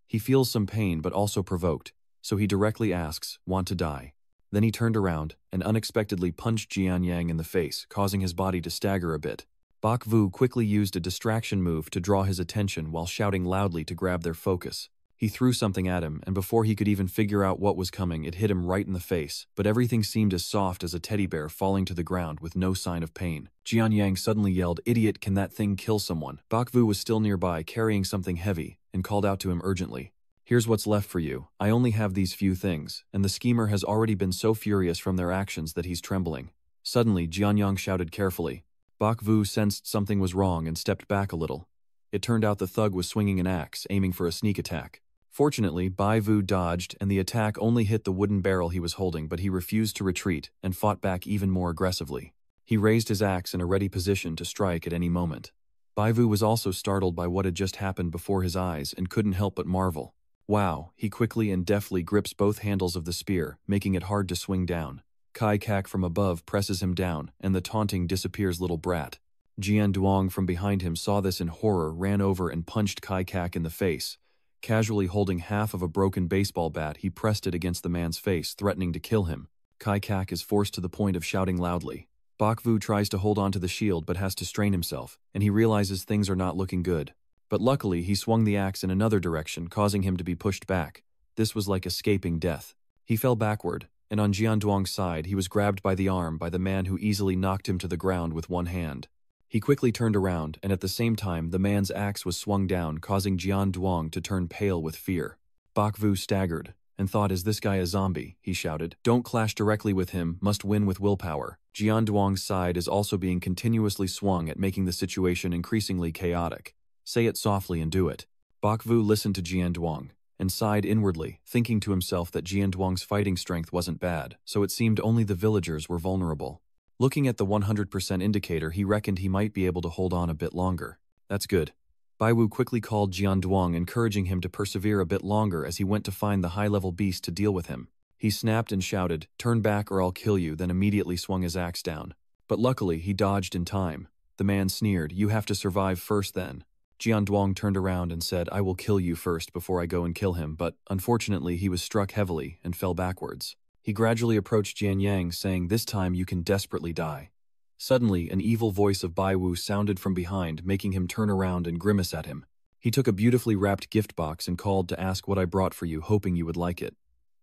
He feels some pain but also provoked, so he directly asks, "Want to die?" Then he turned around and unexpectedly punched Jian Yang in the face, causing his body to stagger a bit. Bok Vu quickly used a distraction move to draw his attention while shouting loudly to grab their focus. He threw something at him, and before he could even figure out what was coming, it hit him right in the face, but everything seemed as soft as a teddy bear falling to the ground with no sign of pain. Jian Yang suddenly yelled, "Idiot, can that thing kill someone?" Bok Vu was still nearby, carrying something heavy, and called out to him urgently. Here's what's left for you. I only have these few things, and the schemer has already been so furious from their actions that he's trembling. Suddenly, Jianyang shouted carefully. Bak Vu sensed something was wrong and stepped back a little. It turned out the thug was swinging an axe, aiming for a sneak attack. Fortunately, Bai Vu dodged, and the attack only hit the wooden barrel he was holding, but he refused to retreat and fought back even more aggressively. He raised his axe in a ready position to strike at any moment. Bai Vu was also startled by what had just happened before his eyes and couldn't help but marvel. Wow, he quickly and deftly grips both handles of the spear, making it hard to swing down. Kai Kak from above presses him down, and the taunting disappears little brat. Jian Duong from behind him saw this in horror, ran over and punched Kai Kak in the face. Casually holding half of a broken baseball bat, he pressed it against the man's face, threatening to kill him. Kai Kak is forced to the point of shouting loudly. Bak Vu tries to hold onto the shield but has to strain himself, and he realizes things are not looking good. But luckily, he swung the axe in another direction, causing him to be pushed back. This was like escaping death. He fell backward, and on Jian Duong's side, he was grabbed by the arm by the man who easily knocked him to the ground with one hand. He quickly turned around, and at the same time, the man's axe was swung down, causing Jian Duong to turn pale with fear. Bak Vu staggered, and thought, "Is this guy a zombie?" he shouted. "Don't clash directly with him, must win with willpower." Jian Duong's side is also being continuously swung at making the situation increasingly chaotic. "Say it softly and do it." Bak Vu listened to Jian Duong, and sighed inwardly, thinking to himself that Jian Duong's fighting strength wasn't bad, so it seemed only the villagers were vulnerable. Looking at the 100% indicator, he reckoned he might be able to hold on a bit longer. That's good. Bai Wu quickly called Jian Duong, encouraging him to persevere a bit longer as he went to find the high-level beast to deal with him. He snapped and shouted, "Turn back or I'll kill you," then immediately swung his axe down. But luckily, he dodged in time. The man sneered, "You have to survive first then." Jian Duong turned around and said, "I will kill you first before I go and kill him," but unfortunately he was struck heavily and fell backwards. He gradually approached Jian Yang, saying, "This time you can desperately die." Suddenly, an evil voice of Bai Wu sounded from behind, making him turn around and grimace at him. He took a beautifully wrapped gift box and called to ask what I brought for you, hoping you would like it.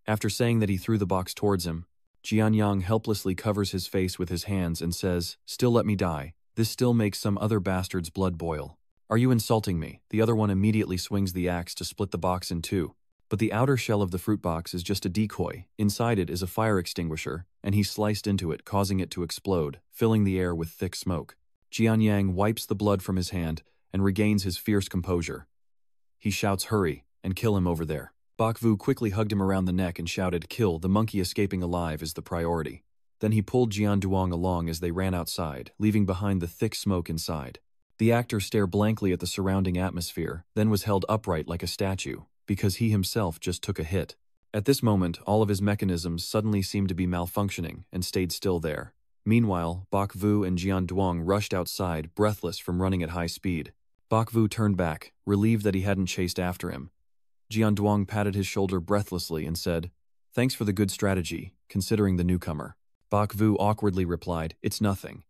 After saying that, he threw the box towards him. Jian Yang helplessly covers his face with his hands and says, "Still let me die. This still makes some other bastard's blood boil." "Are you insulting me?" The other one immediately swings the axe to split the box in two. But the outer shell of the fruit box is just a decoy. Inside it is a fire extinguisher, and he sliced into it, causing it to explode, filling the air with thick smoke. Jian Yang wipes the blood from his hand and regains his fierce composure. He shouts, "Hurry, and kill him over there." Bak Vu quickly hugged him around the neck and shouted, "Kill, the monkey escaping alive is the priority." Then he pulled Jian Duong along as they ran outside, leaving behind the thick smoke inside. The actor stared blankly at the surrounding atmosphere, then was held upright like a statue, because he himself just took a hit. At this moment, all of his mechanisms suddenly seemed to be malfunctioning and stayed still there. Meanwhile, Bak Vu and Jian Duong rushed outside, breathless from running at high speed. Bak Vu turned back, relieved that he hadn't chased after him. Jian Duong patted his shoulder breathlessly and said, "Thanks for the good strategy, considering the newcomer." Bak Vu awkwardly replied, "It's nothing."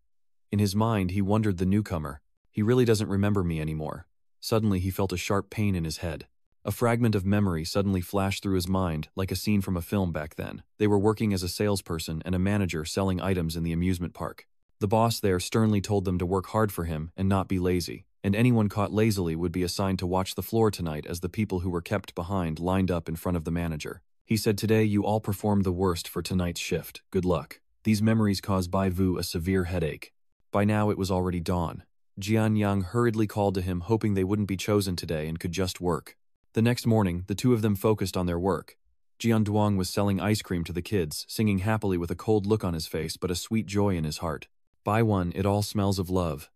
In his mind, he wondered, the newcomer. He really doesn't remember me anymore. Suddenly, he felt a sharp pain in his head. A fragment of memory suddenly flashed through his mind, like a scene from a film back then. They were working as a salesperson and a manager selling items in the amusement park. The boss there sternly told them to work hard for him and not be lazy, and anyone caught lazily would be assigned to watch the floor tonight as the people who were kept behind lined up in front of the manager. He said, "Today you all performed the worst for tonight's shift. Good luck." These memories caused Bai Vu a severe headache. By now it was already dawn. Jian Yang hurriedly called to him, hoping they wouldn't be chosen today and could just work. The next morning, the two of them focused on their work. Jian Duong was selling ice cream to the kids, singing happily with a cold look on his face but a sweet joy in his heart. "Buy one, it all smells of love."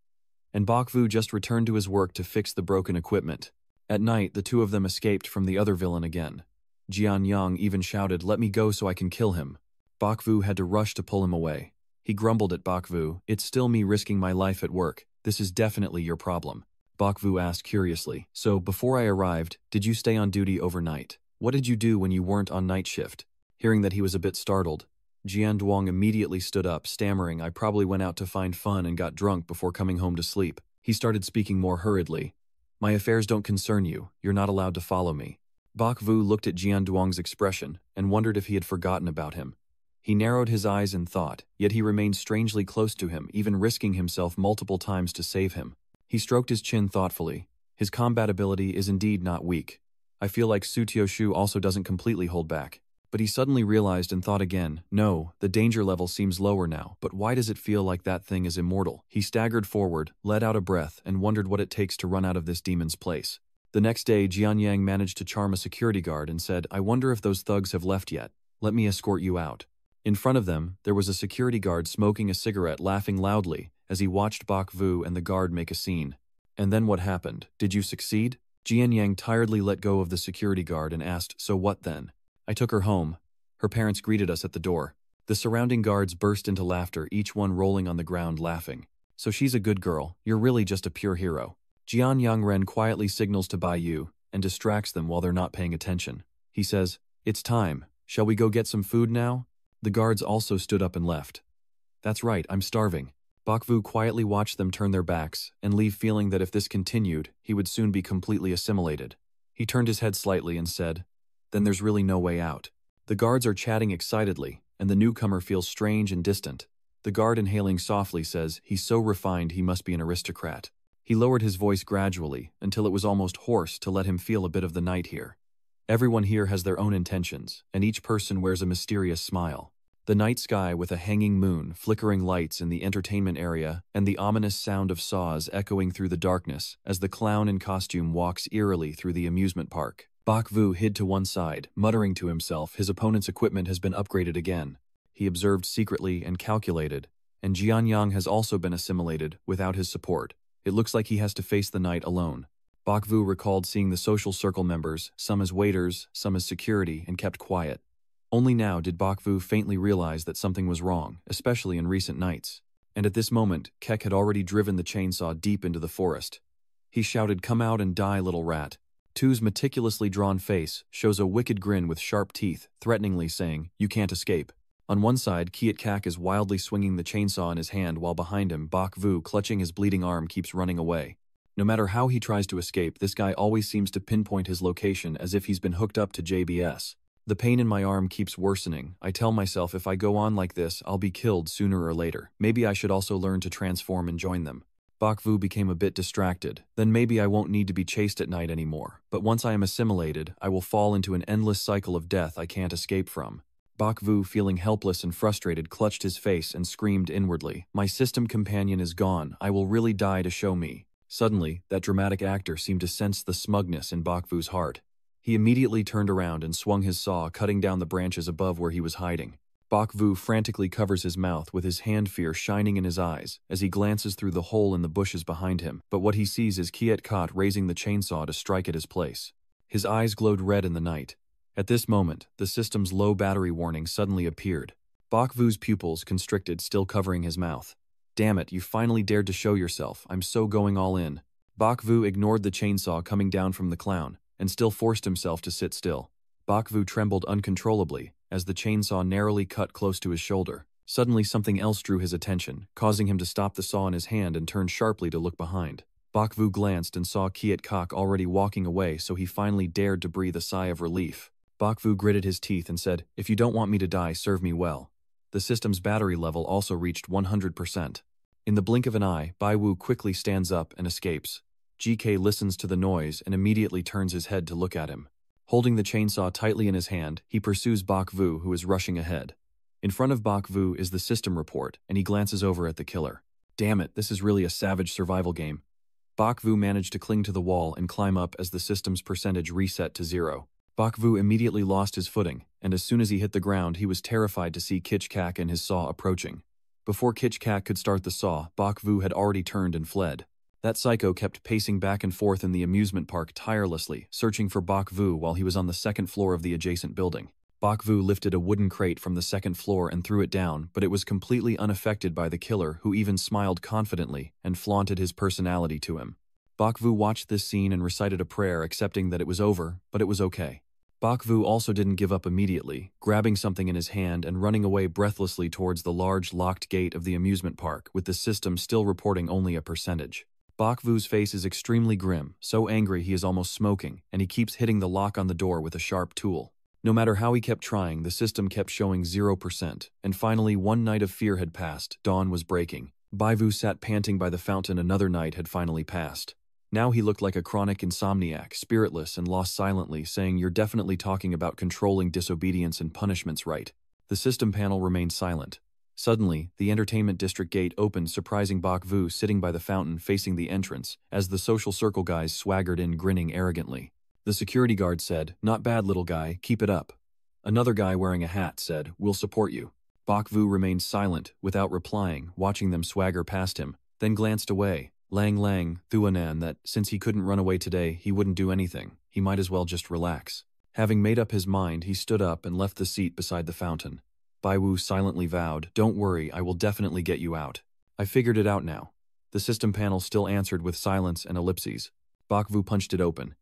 And Bak Vu just returned to his work to fix the broken equipment. At night, the two of them escaped from the other villain again. Jian Yang even shouted, "Let me go so I can kill him." Bak Vu had to rush to pull him away. He grumbled at Bak Vu, "It's still me risking my life at work. This is definitely your problem." Bak Vu asked curiously, "So, before I arrived, did you stay on duty overnight? What did you do when you weren't on night shift?" Hearing that he was a bit startled, Jian Duong immediately stood up, stammering, "I probably went out to find fun and got drunk before coming home to sleep." He started speaking more hurriedly. "My affairs don't concern you. You're not allowed to follow me." Bak Vu looked at Jian Duong's expression and wondered if he had forgotten about him. He narrowed his eyes in thought, yet he remained strangely close to him, even risking himself multiple times to save him. He stroked his chin thoughtfully. His combat ability is indeed not weak. I feel like Shu also doesn't completely hold back. But he suddenly realized and thought again, no, the danger level seems lower now, but why does it feel like that thing is immortal? He staggered forward, let out a breath, and wondered what it takes to run out of this demon's place. The next day, Jianyang managed to charm a security guard and said, I wonder if those thugs have left yet. Let me escort you out. In front of them, there was a security guard smoking a cigarette, laughing loudly as he watched Bak Vu and the guard make a scene. And then what happened? Did you succeed? Jianyang tiredly let go of the security guard and asked, so what then? I took her home. Her parents greeted us at the door. The surrounding guards burst into laughter, each one rolling on the ground laughing. So she's a good girl. You're really just a pure hero. Jian Yangren quietly signals to Bai Yu and distracts them while they're not paying attention. He says, it's time. Shall we go get some food now? The guards also stood up and left. That's right, I'm starving. Bakvu quietly watched them turn their backs and leave, feeling that if this continued, he would soon be completely assimilated. He turned his head slightly and said, then there's really no way out. The guards are chatting excitedly, and the newcomer feels strange and distant. The guard, inhaling softly, says, he's so refined he must be an aristocrat. He lowered his voice gradually until it was almost hoarse to let him feel a bit of the night here. Everyone here has their own intentions, and each person wears a mysterious smile. The night sky with a hanging moon, flickering lights in the entertainment area, and the ominous sound of saws echoing through the darkness as the clown in costume walks eerily through the amusement park. Bak Vu hid to one side, muttering to himself, his opponent's equipment has been upgraded again. He observed secretly and calculated, and Jianyang has also been assimilated without his support. It looks like he has to face the night alone. Bak Vu recalled seeing the social circle members, some as waiters, some as security, and kept quiet. Only now did Bak Vu faintly realize that something was wrong, especially in recent nights. And at this moment, Kek had already driven the chainsaw deep into the forest. He shouted, come out and die, little rat. Tu's meticulously drawn face shows a wicked grin with sharp teeth, threateningly saying, you can't escape. On one side, Kiat Kak is wildly swinging the chainsaw in his hand while behind him, Bak Vu, clutching his bleeding arm, keeps running away. No matter how he tries to escape, this guy always seems to pinpoint his location as if he's been hooked up to JBS. The pain in my arm keeps worsening. I tell myself if I go on like this, I'll be killed sooner or later. Maybe I should also learn to transform and join them. Bak Vu became a bit distracted. Then maybe I won't need to be chased at night anymore. But once I am assimilated, I will fall into an endless cycle of death I can't escape from. Bak Vu, feeling helpless and frustrated, clutched his face and screamed inwardly, my system companion is gone. I will really die to show me. Suddenly, that dramatic actor seemed to sense the smugness in Bak Vu's heart. He immediately turned around and swung his saw, cutting down the branches above where he was hiding. Bak Vu frantically covers his mouth with his hand, fear shining in his eyes as he glances through the hole in the bushes behind him, but what he sees is Kiat Kat raising the chainsaw to strike at his place. His eyes glowed red in the night. At this moment, the system's low battery warning suddenly appeared. Bak Vu's pupils constricted, still covering his mouth. Damn it, you finally dared to show yourself. I'm so going all in. Bak Vu ignored the chainsaw coming down from the clown and still forced himself to sit still. Bak Vu trembled uncontrollably as the chainsaw narrowly cut close to his shoulder. Suddenly something else drew his attention, causing him to stop the saw in his hand and turn sharply to look behind. Bak Vu glanced and saw Kiat Kak already walking away, so he finally dared to breathe a sigh of relief. Bak Vu gritted his teeth and said, if you don't want me to die, serve me well. The system's battery level also reached 100%. In the blink of an eye, Bai Wu quickly stands up and escapes. GK listens to the noise and immediately turns his head to look at him. Holding the chainsaw tightly in his hand, he pursues Bak Vu, who is rushing ahead. In front of Bak Vu is the system report, and he glances over at the killer. Damn it, this is really a savage survival game. Bak Vu managed to cling to the wall and climb up as the system's percentage reset to 0. Bak Vu immediately lost his footing, and as soon as he hit the ground, he was terrified to see Kitch Kak and his saw approaching. Before Kitch Kak could start the saw, Bak Vu had already turned and fled. That psycho kept pacing back and forth in the amusement park tirelessly, searching for Bak Vu while he was on the second floor of the adjacent building. Bak Vu lifted a wooden crate from the second floor and threw it down, but it was completely unaffected by the killer, who even smiled confidently and flaunted his personality to him. Bak Vu watched this scene and recited a prayer, accepting that it was over, but it was okay. Bak Vu also didn't give up immediately, grabbing something in his hand and running away breathlessly towards the large locked gate of the amusement park, with the system still reporting only a percentage. Bak Vu's face is extremely grim, so angry he is almost smoking, and he keeps hitting the lock on the door with a sharp tool. No matter how he kept trying, the system kept showing 0%, and finally one night of fear had passed, dawn was breaking. Bai Vu sat panting by the fountain, another night had finally passed. Now he looked like a chronic insomniac, spiritless and lost silently, saying, "You're definitely talking about controlling disobedience and punishments, right?" The system panel remained silent. Suddenly, the entertainment district gate opened, surprising Bok Vu sitting by the fountain facing the entrance, as the social circle guys swaggered in, grinning arrogantly. The security guard said, "Not bad, little guy, keep it up." Another guy wearing a hat said, "We'll support you." Bok Vu remained silent, without replying, watching them swagger past him, then glanced away. Lang Lang, Thuanan that, since he couldn't run away today, he wouldn't do anything. He might as well just relax. Having made up his mind, he stood up and left the seat beside the fountain. Bai Wu silently vowed, "Don't worry, I will definitely get you out. I figured it out now." The system panel still answered with silence and ellipses. Bok Vu punched it open.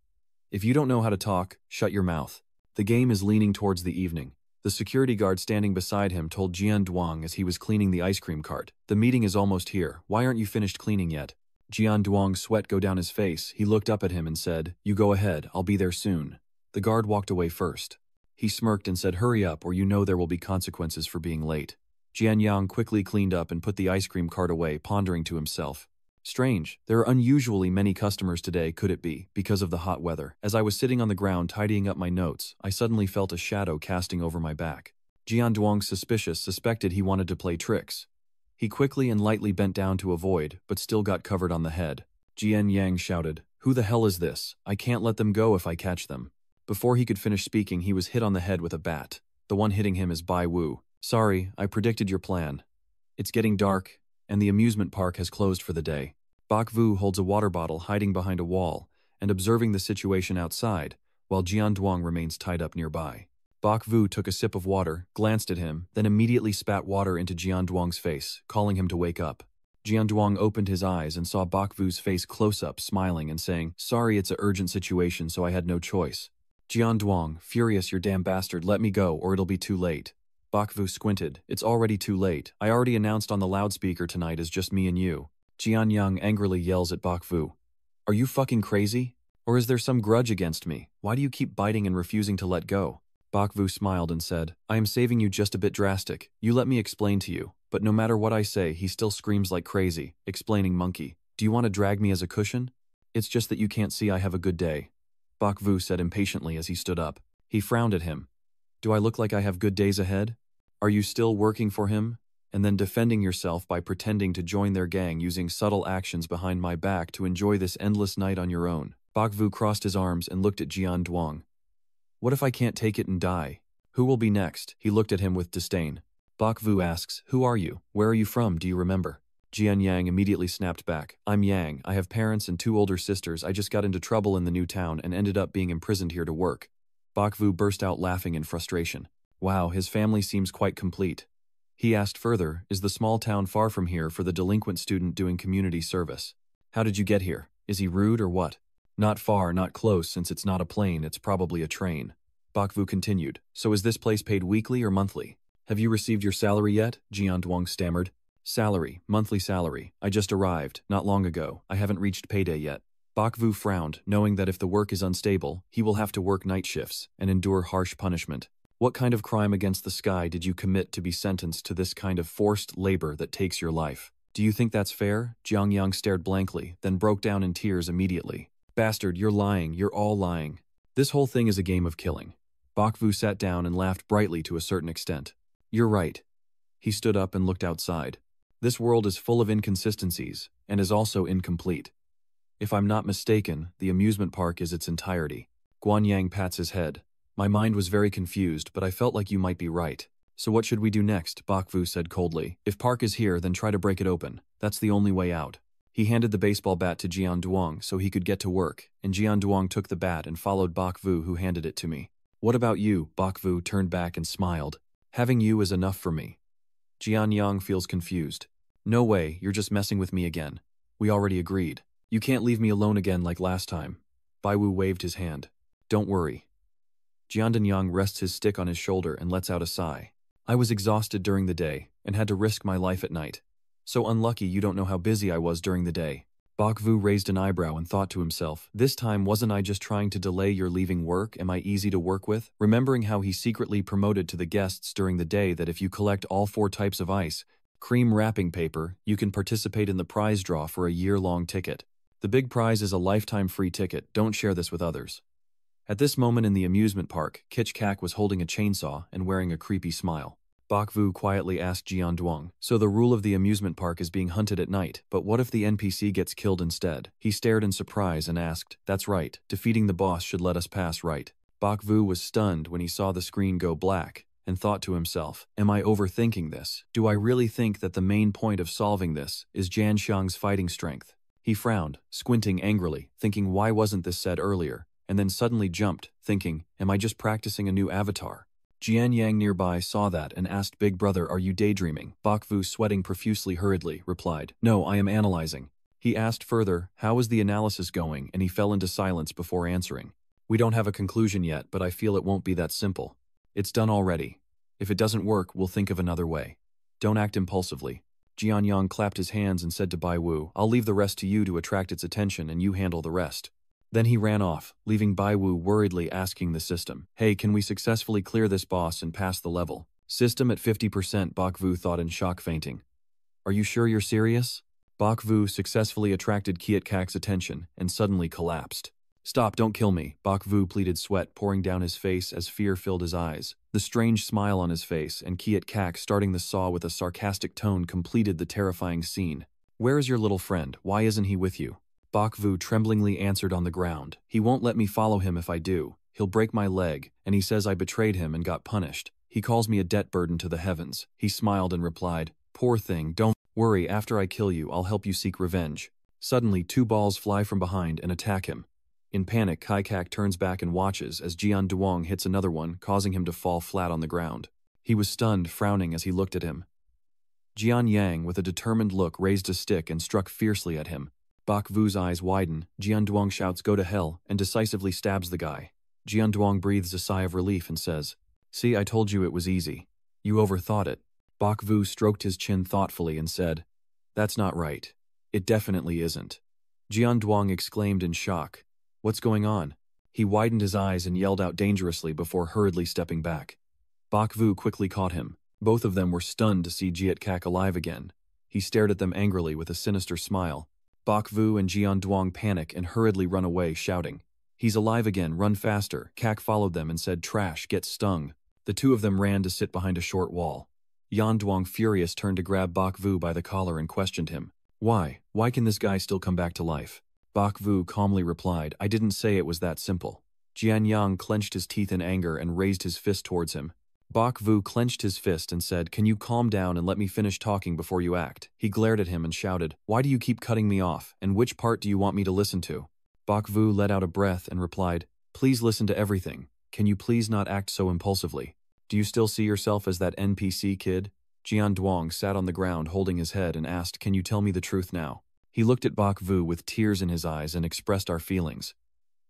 "If you don't know how to talk, shut your mouth." The game is leaning towards the evening. The security guard standing beside him told Jian Duang as he was cleaning the ice cream cart, "The meeting is almost here. Why aren't you finished cleaning yet?" Jian Duang's sweat go down his face. He looked up at him and said, "You go ahead, I'll be there soon." The guard walked away first. He smirked and said, "Hurry up or you know there will be consequences for being late." Jian Yang quickly cleaned up and put the ice cream cart away, pondering to himself. Strange, there are unusually many customers today, could it be, because of the hot weather? As I was sitting on the ground tidying up my notes, I suddenly felt a shadow casting over my back. Jian Duang, suspected he wanted to play tricks. He quickly and lightly bent down to avoid, but still got covered on the head. Jian Yang shouted, "Who the hell is this? I can't let them go if I catch them." Before he could finish speaking, he was hit on the head with a bat. The one hitting him is Bai Wu. "Sorry, I predicted your plan. It's getting dark, and the amusement park has closed for the day." Bok Vu holds a water bottle hiding behind a wall and observing the situation outside, while Jian Duang remains tied up nearby. Bok Vu took a sip of water, glanced at him, then immediately spat water into Jian Duang's face, calling him to wake up. Jian Duang opened his eyes and saw Bok Vu's face close up, smiling and saying, "Sorry, it's a urgent situation, so I had no choice." Jian Duang, furious, "Your damn bastard, let me go or it'll be too late." Bok Vu squinted, "It's already too late. I already announced on the loudspeaker tonight is just me and you." Jian Yang angrily yells at Bok Vu, "Are you fucking crazy? Or is there some grudge against me? Why do you keep biting and refusing to let go?" Bok Vu smiled and said, "I am saving you just a bit drastic. You let me explain to you. But no matter what I say, he still screams like crazy, explaining monkey. Do you want to drag me as a cushion? It's just that you can't see I have a good day." Bok Vu said impatiently as he stood up. He frowned at him. "Do I look like I have good days ahead? Are you still working for him? And then defending yourself by pretending to join their gang using subtle actions behind my back to enjoy this endless night on your own?" Bok Vu crossed his arms and looked at Jian Duang. "What if I can't take it and die? Who will be next?" He looked at him with disdain. Bok Vu asks, "Who are you? Where are you from? Do you remember?" Jian Yang immediately snapped back, "I'm Yang. I have parents and 2 older sisters. I just got into trouble in the new town and ended up being imprisoned here to work." Bok Vu burst out laughing in frustration. Wow, his family seems quite complete. He asked further, "Is the small town far from here for the delinquent student doing community service? How did you get here? Is he rude or what?" "Not far, not close, since it's not a plane, it's probably a train." Bok Vu continued, "So is this place paid weekly or monthly?" "Have you received your salary yet?" Jian Duang stammered. "Salary, monthly salary. I just arrived, not long ago. I haven't reached payday yet." Bok Vu frowned, knowing that if the work is unstable, he will have to work night shifts and endure harsh punishment. "What kind of crime against the sky did you commit to be sentenced to this kind of forced labor that takes your life? Do you think that's fair?" Jiang Yang stared blankly, then broke down in tears immediately. "Bastard, you're lying, you're all lying. This whole thing is a game of killing." Bok Vu sat down and laughed brightly to a certain extent. "You're right." He stood up and looked outside. "This world is full of inconsistencies, and is also incomplete. If I'm not mistaken, the amusement park is its entirety." Guan Yang pats his head. "My mind was very confused, but I felt like you might be right." "So what should we do next?" Bok Vu said coldly. "If park is here, then try to break it open. That's the only way out." He handed the baseball bat to Jian Duang so he could get to work, and Jian Duang took the bat and followed Bok Vu, who handed it to me. "What about you?" Bok Vu turned back and smiled. "Having you is enough for me." Jian Yang feels confused. "No way, you're just messing with me again. We already agreed. You can't leave me alone again like last time." Bai Wu waved his hand. "Don't worry." Jiandan Yang rests his stick on his shoulder and lets out a sigh. "I was exhausted during the day and had to risk my life at night. So unlucky you don't know how busy I was during the day." Bok Vu raised an eyebrow and thought to himself, "This time wasn't I just trying to delay your leaving work? Am I easy to work with?" Remembering how he secretly promoted to the guests during the day that if you collect all 4 types of ice cream wrapping paper, you can participate in the prize draw for a year-long ticket. The big prize is a lifetime free ticket. Don't share this with others. At this moment in the amusement park, Kitch Kak was holding a chainsaw and wearing a creepy smile. Bakvu quietly asked Jian Duong, so the rule of the amusement park is being hunted at night, but what if the NPC gets killed instead? He stared in surprise and asked, that's right, defeating the boss should let us pass, right? Bakvu was stunned when he saw the screen go black, and thought to himself, am I overthinking this? Do I really think that the main point of solving this is Jianxiang's fighting strength? He frowned, squinting angrily, thinking why wasn't this said earlier, and then suddenly jumped, thinking, am I just practicing a new avatar? Jian Yang nearby saw that and asked Big Brother, are you daydreaming? Bakvu, sweating profusely hurriedly, replied, no, I am analyzing. He asked further, how is the analysis going, and he fell into silence before answering. We don't have a conclusion yet, but I feel it won't be that simple. It's done already. If it doesn't work, we'll think of another way. Don't act impulsively. Jian Yang clapped his hands and said to Bai Wu, I'll leave the rest to you to attract its attention and you handle the rest. Then he ran off, leaving Bai Wu worriedly asking the system, hey, can we successfully clear this boss and pass the level? System at 50%, Bakvu thought in shock, fainting. Are you sure you're serious? Bakvu successfully attracted Kiat Kak's attention and suddenly collapsed. Stop, don't kill me, Bakvu pleaded, sweat pouring down his face as fear filled his eyes. The strange smile on his face and Kiat Kak starting the saw with a sarcastic tone completed the terrifying scene. Where is your little friend? Why isn't he with you? Bakvu tremblingly answered on the ground. He won't let me follow him if I do. He'll break my leg, and he says I betrayed him and got punished. He calls me a debt burden to the heavens. He smiled and replied, poor thing, don't worry, after I kill you, I'll help you seek revenge. Suddenly, 2 balls fly from behind and attack him. In panic, Kai Kak turns back and watches as Jian Duong hits another one, causing him to fall flat on the ground. He was stunned, frowning as he looked at him. Jian Yang, with a determined look, raised a stick and struck fiercely at him. Bakvu's eyes widen, Jian Duong shouts, go to hell, and decisively stabs the guy. Jian Duong breathes a sigh of relief and says, see, I told you it was easy. You overthought it. Bakvu stroked his chin thoughtfully and said, that's not right. It definitely isn't. Jian Duong exclaimed in shock. What's going on? He widened his eyes and yelled out dangerously before hurriedly stepping back. Bakvu quickly caught him. Both of them were stunned to see Jiat Kak alive again. He stared at them angrily with a sinister smile. Bakvu and Jian Duong panic and hurriedly run away, shouting, he's alive again, run faster. Kak followed them and said, trash, get stung. The 2 of them ran to sit behind a short wall. Yan Duong, furious, turned to grab Bakvu by the collar and questioned him. Why? Why can this guy still come back to life? Bakvu calmly replied, I didn't say it was that simple. Jian Yang clenched his teeth in anger and raised his fist towards him. Bakvu clenched his fist and said, can you calm down and let me finish talking before you act? He glared at him and shouted, why do you keep cutting me off, and which part do you want me to listen to? Bakvu let out a breath and replied, please listen to everything. Can you please not act so impulsively? Do you still see yourself as that NPC kid? Jian Duong sat on the ground holding his head and asked, can you tell me the truth now? He looked at Bakvu with tears in his eyes and expressed our feelings.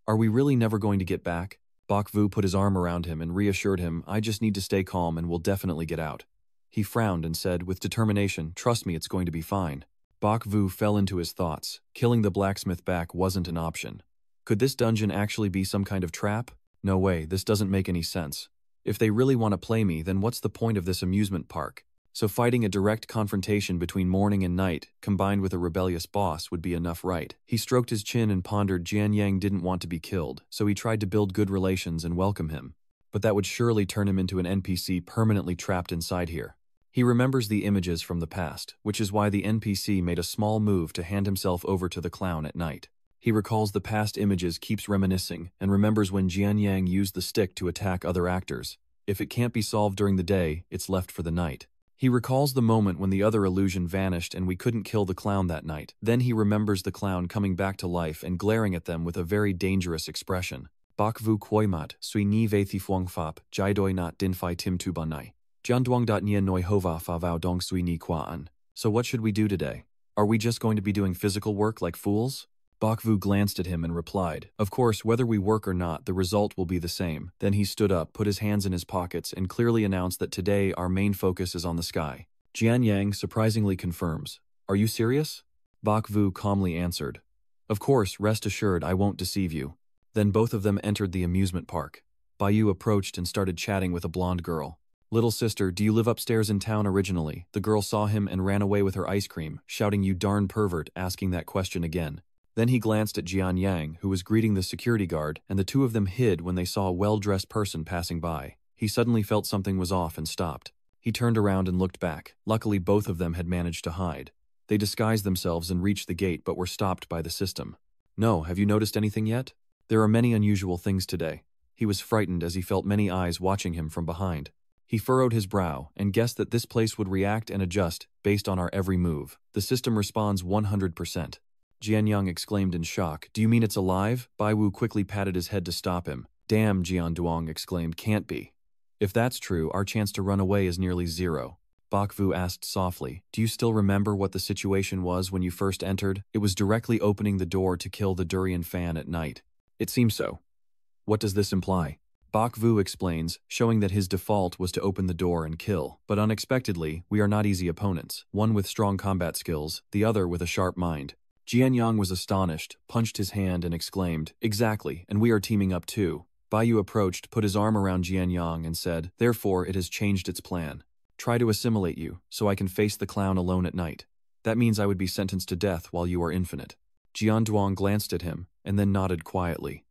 Are we really never going to get back? Bakvu put his arm around him and reassured him, I just need to stay calm and we'll definitely get out. He frowned and said, with determination, trust me, it's going to be fine. Bakvu fell into his thoughts. Killing the blacksmith back wasn't an option. Could this dungeon actually be some kind of trap? No way, this doesn't make any sense. If they really want to play me, then what's the point of this amusement park? So fighting a direct confrontation between morning and night, combined with a rebellious boss, would be enough, right? He stroked his chin and pondered. Jian Yang didn't want to be killed, so he tried to build good relations and welcome him. But that would surely turn him into an NPC permanently trapped inside here. He remembers the images from the past, which is why the NPC made a small move to hand himself over to the clown at night. He recalls the past images, keeps reminiscing, and remembers when Jian Yang used the stick to attack other actors. If it can't be solved during the day, it's left for the night. He recalls the moment when the other illusion vanished and we couldn't kill the clown that night. Then he remembers the clown coming back to life and glaring at them with a very dangerous expression. Bakvu Koimat, Sui Ni Ve Thi Phuong Fap, Jaidoi Not Din Phai Tim Tu Banai. Jianduang Nia Noi Hova Fa Vao Dong Sui Ni Kwaan. So what should we do today? Are we just going to be doing physical work like fools? Bakvu glanced at him and replied, of course, whether we work or not, the result will be the same. Then he stood up, put his hands in his pockets, and clearly announced that today our main focus is on the sky. Jian Yang surprisingly confirms, are you serious? Bakvu calmly answered, of course, rest assured I won't deceive you. Then both of them entered the amusement park. Baiyu approached and started chatting with a blonde girl. Little sister, do you live upstairs in town originally? The girl saw him and ran away with her ice cream, shouting, you darn pervert, asking that question again. Then he glanced at Jian Yang, who was greeting the security guard, and the two of them hid when they saw a well-dressed person passing by. He suddenly felt something was off and stopped. He turned around and looked back. Luckily, both of them had managed to hide. They disguised themselves and reached the gate but were stopped by the system. "No, have you noticed anything yet? There are many unusual things today." He was frightened as he felt many eyes watching him from behind. He furrowed his brow and guessed that this place would react and adjust based on our every move. The system responds 100%. Jian Yang exclaimed in shock. "Do you mean it's alive?" Bai Wu quickly patted his head to stop him. "Damn," Jian Duong exclaimed, "can't be. If that's true, our chance to run away is nearly zero." Bak Vu asked softly, "Do you still remember what the situation was when you first entered?" "It was directly opening the door to kill the durian fan at night." "It seems so." "What does this imply?" Bak Vu explains, showing that his default was to open the door and kill. "But unexpectedly, we are not easy opponents, one with strong combat skills, the other with a sharp mind." Jian Yang was astonished, punched his hand and exclaimed, "Exactly, and we are teaming up too." Bai Yu approached, put his arm around Jian Yang and said, "Therefore it has changed its plan. Try to assimilate you, so I can face the clown alone at night. That means I would be sentenced to death while you are infinite." Jian Duong glanced at him, and then nodded quietly.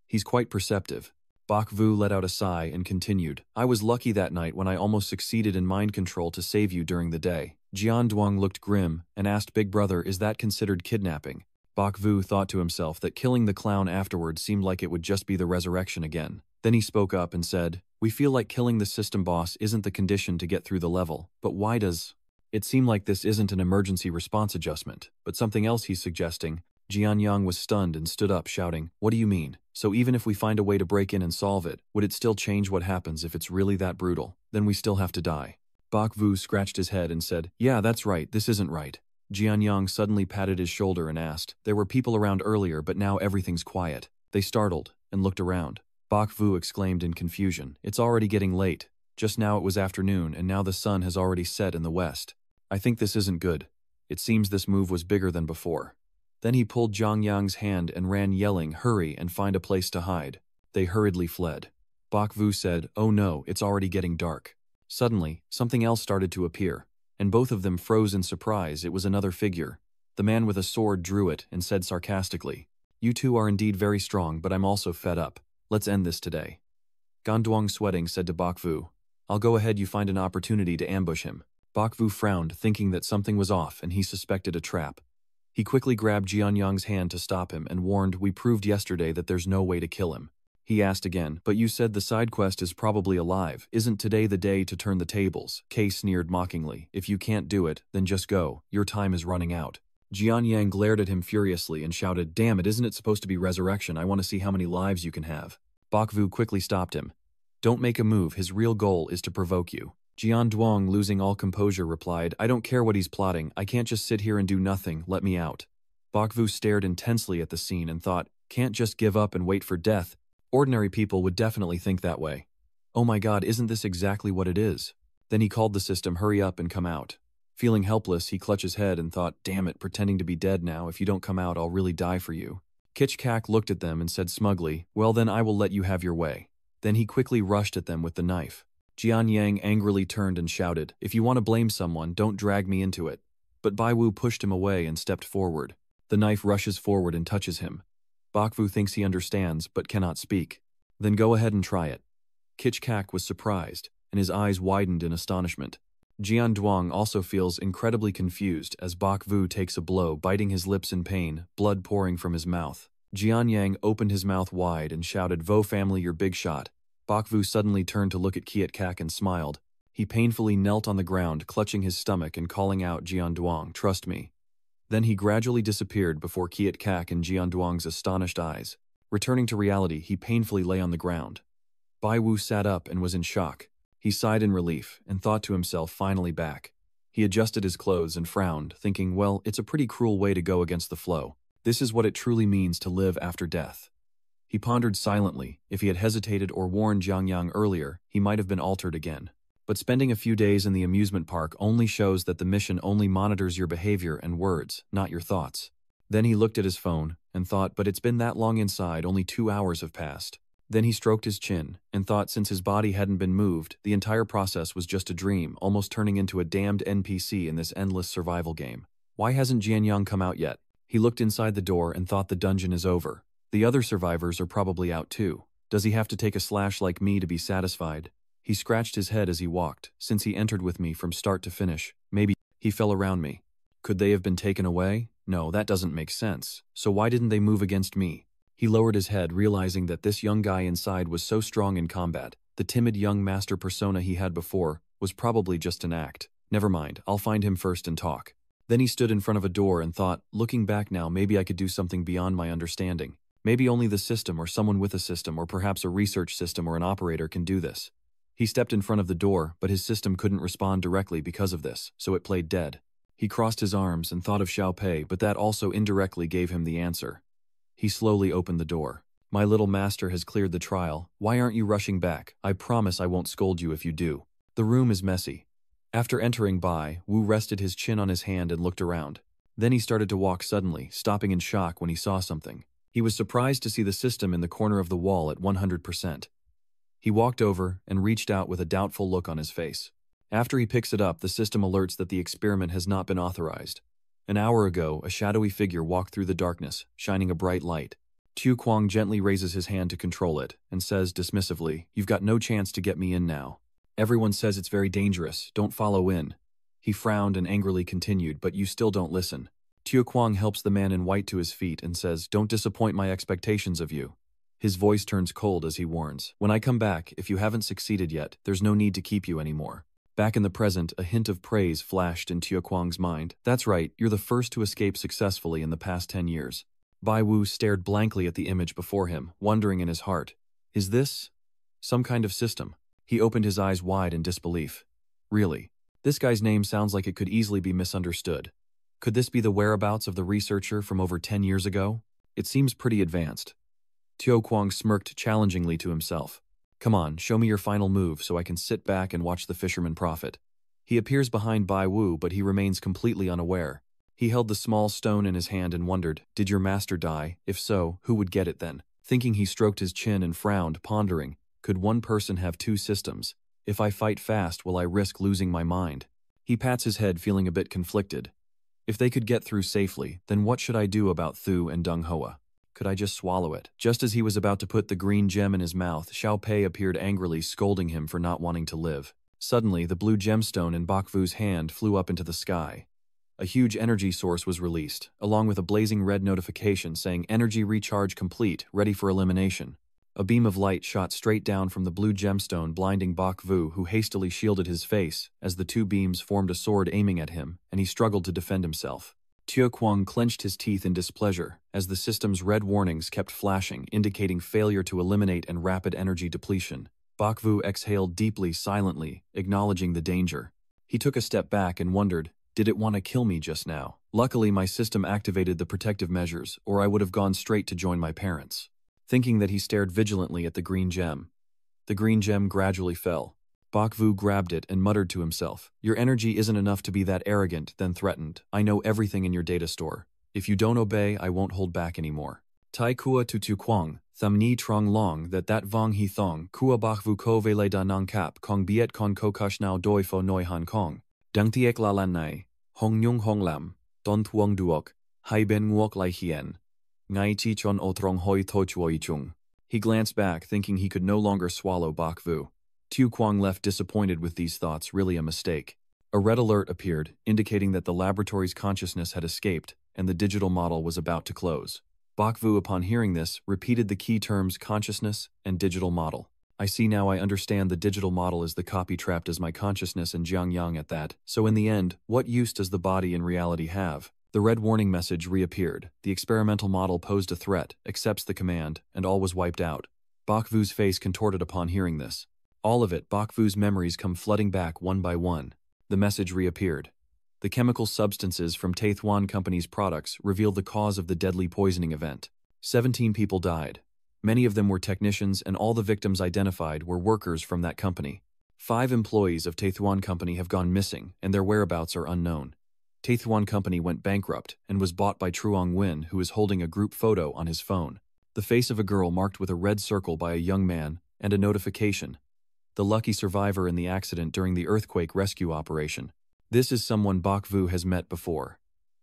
"He's quite perceptive." Bak Vu let out a sigh and continued, "I was lucky that night when I almost succeeded in mind control to save you during the day." Jian Duong looked grim and asked Big Brother, "Is that considered kidnapping?" Bak Vu thought to himself that killing the clown afterwards seemed like it would just be the resurrection again. Then he spoke up and said, "We feel like killing the system boss isn't the condition to get through the level, but why does it seem like this isn't an emergency response adjustment, but something else he's suggesting?" Jian Yang was stunned and stood up shouting, "What do you mean? So even if we find a way to break in and solve it, would it still change what happens if it's really that brutal? Then we still have to die." Bak Vu scratched his head and said, "Yeah, that's right, this isn't right." Jian Yang suddenly patted his shoulder and asked, "There were people around earlier, but now everything's quiet." They startled and looked around. Bak Vu exclaimed in confusion, "It's already getting late. Just now it was afternoon, and now the sun has already set in the west. I think this isn't good. It seems this move was bigger than before." Then he pulled Zhang Yang's hand and ran yelling, "Hurry and find a place to hide." They hurriedly fled. Bak Vu said, "Oh no, it's already getting dark." Suddenly, something else started to appear, and both of them froze in surprise. It was another figure. The man with a sword drew it and said sarcastically, "You two are indeed very strong, but I'm also fed up. Let's end this today." Ganduang, sweating, said to Bak Vu, "I'll go ahead, you find an opportunity to ambush him." Bak Vu frowned, thinking that something was off and he suspected a trap. He quickly grabbed Jian Yang's hand to stop him and warned, "We proved yesterday that there's no way to kill him." He asked again, "But you said the side quest is probably alive. Isn't today the day to turn the tables?" Kay sneered mockingly, "If you can't do it, then just go. Your time is running out." Jian Yang glared at him furiously and shouted, "Damn it, isn't it supposed to be resurrection? I want to see how many lives you can have." Bak Vu quickly stopped him. "Don't make a move, his real goal is to provoke you." Jian Duong, losing all composure, replied, "I don't care what he's plotting, I can't just sit here and do nothing, let me out." Bak Vu stared intensely at the scene and thought, "Can't just give up and wait for death. Ordinary people would definitely think that way. Oh my god, isn't this exactly what it is?" Then he called the system, "Hurry up and come out." Feeling helpless, he clutched his head and thought, "Damn it, pretending to be dead now, if you don't come out, I'll really die for you." Kitch Kak looked at them and said smugly, "Well then I will let you have your way." Then he quickly rushed at them with the knife. Jian Yang angrily turned and shouted, "If you want to blame someone, don't drag me into it." But Bai Wu pushed him away and stepped forward. The knife rushes forward and touches him. Bak Vu thinks he understands, but cannot speak. "Then go ahead and try it." Kitch Kak was surprised, and his eyes widened in astonishment. Jian Duong also feels incredibly confused as Bak Vu takes a blow, biting his lips in pain, blood pouring from his mouth. Jian Yang opened his mouth wide and shouted, "Vo family, you're big shot." Bak Vu suddenly turned to look at Kiat Kak and smiled. He painfully knelt on the ground, clutching his stomach and calling out, "Jian Duong, trust me." Then he gradually disappeared before Kiat Kak and Jian Duong's astonished eyes. Returning to reality, he painfully lay on the ground. Bai Wu sat up and was in shock. He sighed in relief and thought to himself, finally back. He adjusted his clothes and frowned, thinking, well, it's a pretty cruel way to go against the flow. This is what it truly means to live after death. He pondered silently. If he had hesitated or warned Zhang Yang earlier, he might have been altered again. But spending a few days in the amusement park only shows that the mission only monitors your behavior and words, not your thoughts. Then he looked at his phone and thought, but it's been that long inside, only 2 hours have passed. Then he stroked his chin and thought since his body hadn't been moved, the entire process was just a dream, almost turning into a damned NPC in this endless survival game. Why hasn't Jian Yang come out yet? He looked inside the door and thought the dungeon is over. The other survivors are probably out too. Does he have to take a slash like me to be satisfied? He scratched his head as he walked. Since he entered with me from start to finish, maybe he fell around me. Could they have been taken away? No, that doesn't make sense. So why didn't they move against me? He lowered his head, realizing that this young guy inside was so strong in combat. The timid young master persona he had before was probably just an act. Never mind, I'll find him first and talk. Then he stood in front of a door and thought, looking back now, maybe I could do something beyond my understanding. Maybe only the system or someone with a system or perhaps a research system or an operator can do this. He stepped in front of the door, but his system couldn't respond directly because of this, so it played dead. He crossed his arms and thought of Xiao Pei, but that also indirectly gave him the answer. He slowly opened the door. My little master has cleared the trial. Why aren't you rushing back? I promise I won't scold you if you do. The room is messy. After entering Bai, Wu rested his chin on his hand and looked around. Then he started to walk suddenly, stopping in shock when he saw something. He was surprised to see the system in the corner of the wall at 100%. He walked over and reached out with a doubtful look on his face. After he picks it up, the system alerts that the experiment has not been authorized. An hour ago, a shadowy figure walked through the darkness, shining a bright light. Tu Kuang gently raises his hand to control it and says dismissively, "You've got no chance to get me in now. Everyone says it's very dangerous, don't follow in." He frowned and angrily continued, "But you still don't listen." Tu Kuang helps the man in white to his feet and says, "Don't disappoint my expectations of you." His voice turns cold as he warns, "When I come back, if you haven't succeeded yet, there's no need to keep you anymore." Back in the present, a hint of praise flashed in Tu Kuang's mind. "That's right, you're the first to escape successfully in the past 10 years. Bai Wu stared blankly at the image before him, wondering in his heart, "Is this some kind of system?" He opened his eyes wide in disbelief. Really? This guy's name sounds like it could easily be misunderstood. Could this be the whereabouts of the researcher from over 10 years ago? It seems pretty advanced. Tu Kuang smirked challengingly to himself. "Come on, show me your final move so I can sit back and watch the fisherman profit." He appears behind Bai Wu, but he remains completely unaware. He held the small stone in his hand and wondered, did your master die? If so, who would get it then? Thinking, he stroked his chin and frowned, pondering, could one person have two systems? If I fight fast, will I risk losing my mind? He pats his head, feeling a bit conflicted. If they could get through safely, then what should I do about Thu and Deng Hoa? Could I just swallow it? Just as he was about to put the green gem in his mouth, Xiao Pei appeared angrily, scolding him for not wanting to live. Suddenly, the blue gemstone in Bak Vu's hand flew up into the sky. A huge energy source was released, along with a blazing red notification saying energy recharge complete, ready for elimination. A beam of light shot straight down from the blue gemstone, blinding Bak Vu, who hastily shielded his face as the two beams formed a sword aiming at him, and he struggled to defend himself. Tu Kuang clenched his teeth in displeasure as the system's red warnings kept flashing, indicating failure to eliminate and rapid energy depletion. Bak Vu exhaled deeply, silently, acknowledging the danger. He took a step back and wondered, did it want to kill me just now? Luckily, my system activated the protective measures, or I would have gone straight to join my parents. Thinking that, he stared vigilantly at the green gem. The green gem gradually fell. Bak Vu grabbed it and muttered to himself, "Your energy isn't enough to be that arrogant," then threatened, "I know everything in your data store. If you don't obey, I won't hold back anymore." Tai Kua tu Tu Kuang, tham ni trong long that vong he thong, kua Bak Vu ko vele da nong kap kong biet kon kokush nao doi fo noi han kong. Dung tiek la lan nai, hong nyung hong lam, don thuong duok, hai ben nguok lai hien. Ngai chi chon o trong hoi to chuoi chung. He glanced back, thinking he could no longer swallow Bak Vu. Tu Kuang left disappointed with these thoughts, really a mistake. A red alert appeared, indicating that the laboratory's consciousness had escaped, and the digital model was about to close. Bak Vu, upon hearing this, repeated the key terms consciousness and digital model. "I see now, I understand the digital model is the copy trapped as my consciousness and Jiang Yang at that. So in the end, what use does the body in reality have?" The red warning message reappeared. The experimental model posed a threat, accepts the command, and all was wiped out. Bak Vu's face contorted upon hearing this. All of it, Bak Vu's memories come flooding back one by one. The message reappeared. The chemical substances from Taithuan Company's products revealed the cause of the deadly poisoning event. 17 people died. Many of them were technicians, and all the victims identified were workers from that company. 5 employees of Taithuan Company have gone missing, and their whereabouts are unknown. Taithuan Company went bankrupt and was bought by Truong Win, who is holding a group photo on his phone. The face of a girl marked with a red circle by a young man, and a notification. The lucky survivor in the accident during the earthquake rescue operation. This is someone Bak Vu has met before.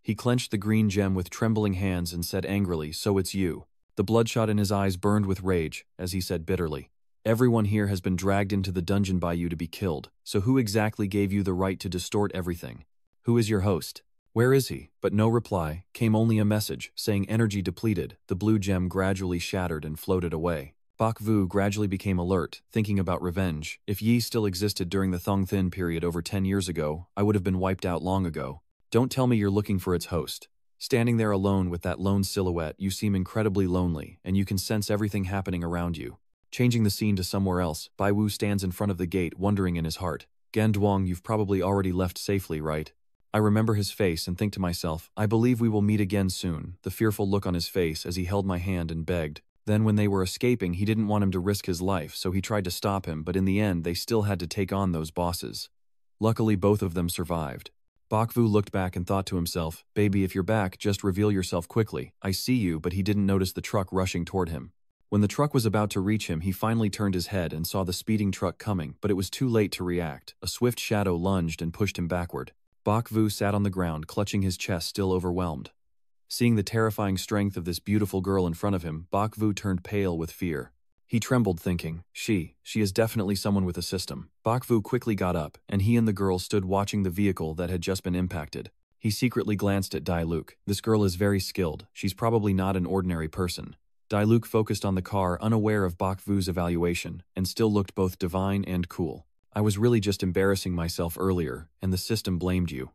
He clenched the green gem with trembling hands and said angrily, "So it's you." The bloodshot in his eyes burned with rage, as he said bitterly, "Everyone here has been dragged into the dungeon by you to be killed, so who exactly gave you the right to distort everything? Who is your host? Where is he?" But no reply, came only a message, saying energy depleted. The blue gem gradually shattered and floated away. Bak Vu gradually became alert, thinking about revenge. If Yi still existed during the Thong Thin period over 10 years ago, I would have been wiped out long ago. Don't tell me you're looking for its host. Standing there alone with that lone silhouette, you seem incredibly lonely, and you can sense everything happening around you. Changing the scene to somewhere else, Bai Wu stands in front of the gate, wondering in his heart. Gan Duong, you've probably already left safely, right? I remember his face and think to myself, I believe we will meet again soon, the fearful look on his face as he held my hand and begged. Then when they were escaping, he didn't want him to risk his life, so he tried to stop him, but in the end they still had to take on those bosses. Luckily both of them survived. Bak Vu looked back and thought to himself, baby, if you're back, just reveal yourself quickly. I see you, but he didn't notice the truck rushing toward him. When the truck was about to reach him, he finally turned his head and saw the speeding truck coming, but it was too late to react. A swift shadow lunged and pushed him backward. Bak Vu sat on the ground, clutching his chest, still overwhelmed. Seeing the terrifying strength of this beautiful girl in front of him, Bak Vu turned pale with fear. He trembled, thinking, she is definitely someone with a system. Bak Vu quickly got up, and he and the girl stood watching the vehicle that had just been impacted. He secretly glanced at Dai Luke. This girl is very skilled. She's probably not an ordinary person. Dai Luke focused on the car, unaware of Bak Vu's evaluation, and still looked both divine and cool. I was really just embarrassing myself earlier, and the system blamed you.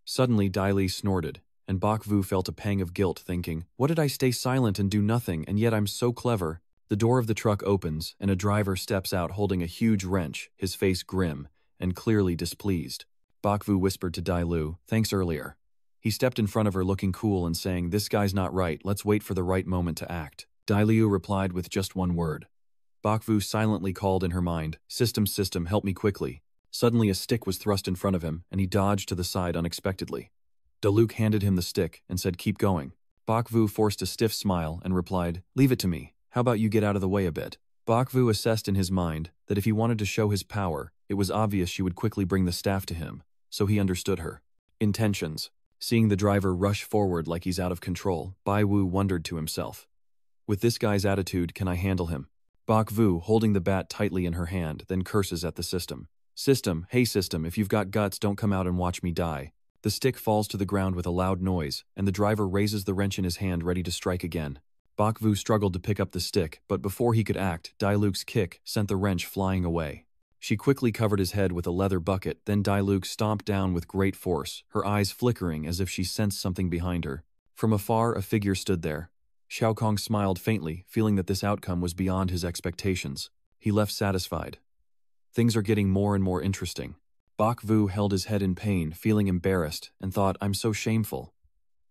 Suddenly, Dai Li snorted, and Bak Vu felt a pang of guilt, thinking, what did I stay silent and do nothing, and yet I'm so clever? The door of the truck opens, and a driver steps out holding a huge wrench, his face grim and clearly displeased. Bak Vu whispered to Dai Lu, thanks earlier. He stepped in front of her looking cool and saying, this guy's not right, let's wait for the right moment to act. Dai Liu replied with just one word. Bak Vu silently called in her mind, system, help me quickly. Suddenly a stick was thrust in front of him, and he dodged to the side unexpectedly. Da Luke handed him the stick and said, keep going. Bak Vu forced a stiff smile and replied, leave it to me. How about you get out of the way a bit? Bak Vu assessed in his mind that if he wanted to show his power, it was obvious she would quickly bring the staff to him, so he understood her intentions. Seeing the driver rush forward like he's out of control, Bai Wu wondered to himself. With this guy's attitude, can I handle him? Bak Vu, holding the bat tightly in her hand, then curses at the system. System, hey system, if you've got guts, don't come out and watch me die. The stick falls to the ground with a loud noise, and the driver raises the wrench in his hand ready to strike again. Bak Vu struggled to pick up the stick, but before he could act, Dai Luke's kick sent the wrench flying away. She quickly covered his head with a leather bucket, then Dai Luke stomped down with great force, her eyes flickering as if she sensed something behind her. From afar, a figure stood there. Xiao Kong smiled faintly, feeling that this outcome was beyond his expectations. He left satisfied. Things are getting more and more interesting. Bak Vu held his head in pain, feeling embarrassed, and thought, I'm so shameful.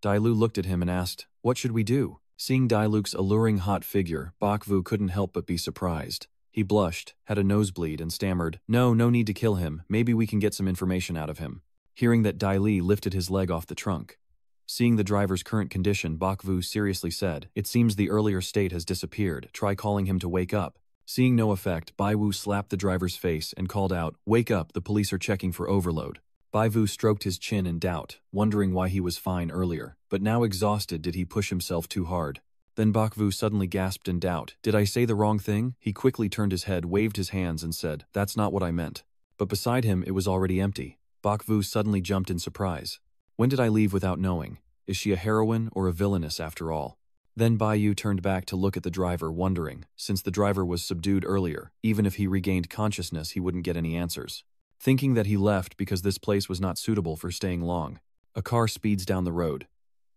Dai Lu looked at him and asked, what should we do? Seeing Dai Luke's alluring hot figure, Bak Vu couldn't help but be surprised. He blushed, had a nosebleed, and stammered, no need to kill him, maybe we can get some information out of him. Hearing that, Dai Li lifted his leg off the trunk. Seeing the driver's current condition, Bak Vu seriously said, it seems the earlier state has disappeared, try calling him to wake up. Seeing no effect, Bai Wu slapped the driver's face and called out, wake up, the police are checking for overload. Bai Vu stroked his chin in doubt, wondering why he was fine earlier, but now exhausted did he push himself too hard. Then Bak Vu suddenly gasped in doubt, did I say the wrong thing? He quickly turned his head, waved his hands and said, that's not what I meant. But beside him it was already empty. Bak Vu suddenly jumped in surprise. When did I leave without knowing? Is she a heroine or a villainess after all? Then Bai Yu turned back to look at the driver, wondering, since the driver was subdued earlier, even if he regained consciousness he wouldn't get any answers. Thinking that he left because this place was not suitable for staying long. A car speeds down the road.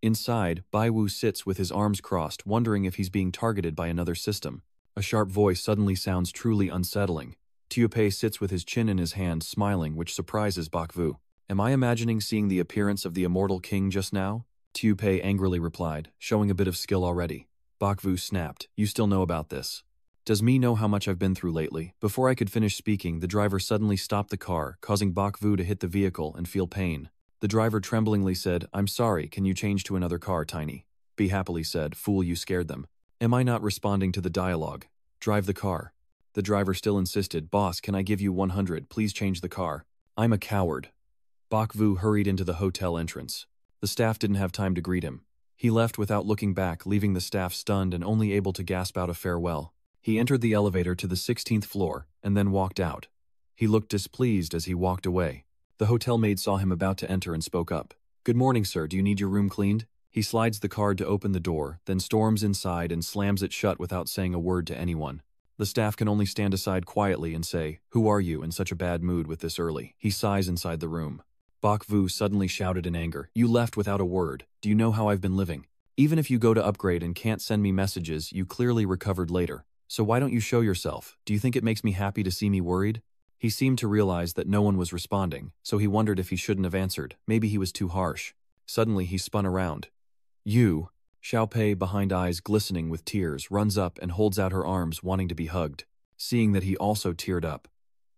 Inside, Bai Wu sits with his arms crossed, wondering if he's being targeted by another system. A sharp voice suddenly sounds truly unsettling. Tiu Pei sits with his chin in his hand, smiling, which surprises Bak Vu. Am I imagining seeing the appearance of the immortal king just now? Tiu Pei angrily replied, showing a bit of skill already. Bak Vu snapped, you still know about this. Does me know how much I've been through lately? Before I could finish speaking, the driver suddenly stopped the car, causing Bak Vu to hit the vehicle and feel pain. The driver tremblingly said, I'm sorry, can you change to another car, Tiny? B happily said, fool, you scared them. Am I not responding to the dialogue? Drive the car. The driver still insisted, boss, can I give you 100, please change the car. I'm a coward. Bak Vu hurried into the hotel entrance. The staff didn't have time to greet him. He left without looking back, leaving the staff stunned and only able to gasp out a farewell. He entered the elevator to the 16th floor and then walked out. He looked displeased as he walked away. The hotel maid saw him about to enter and spoke up. "Good morning, sir. Do you need your room cleaned?" He slides the card to open the door, then storms inside and slams it shut without saying a word to anyone. The staff can only stand aside quietly and say, "Who are you in such a bad mood with this early?" He sighs inside the room. Bok Vu suddenly shouted in anger, "You left without a word. Do you know how I've been living? Even if you go to upgrade and can't send me messages, you clearly recovered later. So why don't you show yourself? Do you think it makes me happy to see me worried?" He seemed to realize that no one was responding, so he wondered if he shouldn't have answered. Maybe he was too harsh. Suddenly he spun around. "You." Xiaopei, behind eyes glistening with tears, runs up and holds out her arms wanting to be hugged. Seeing that he also teared up.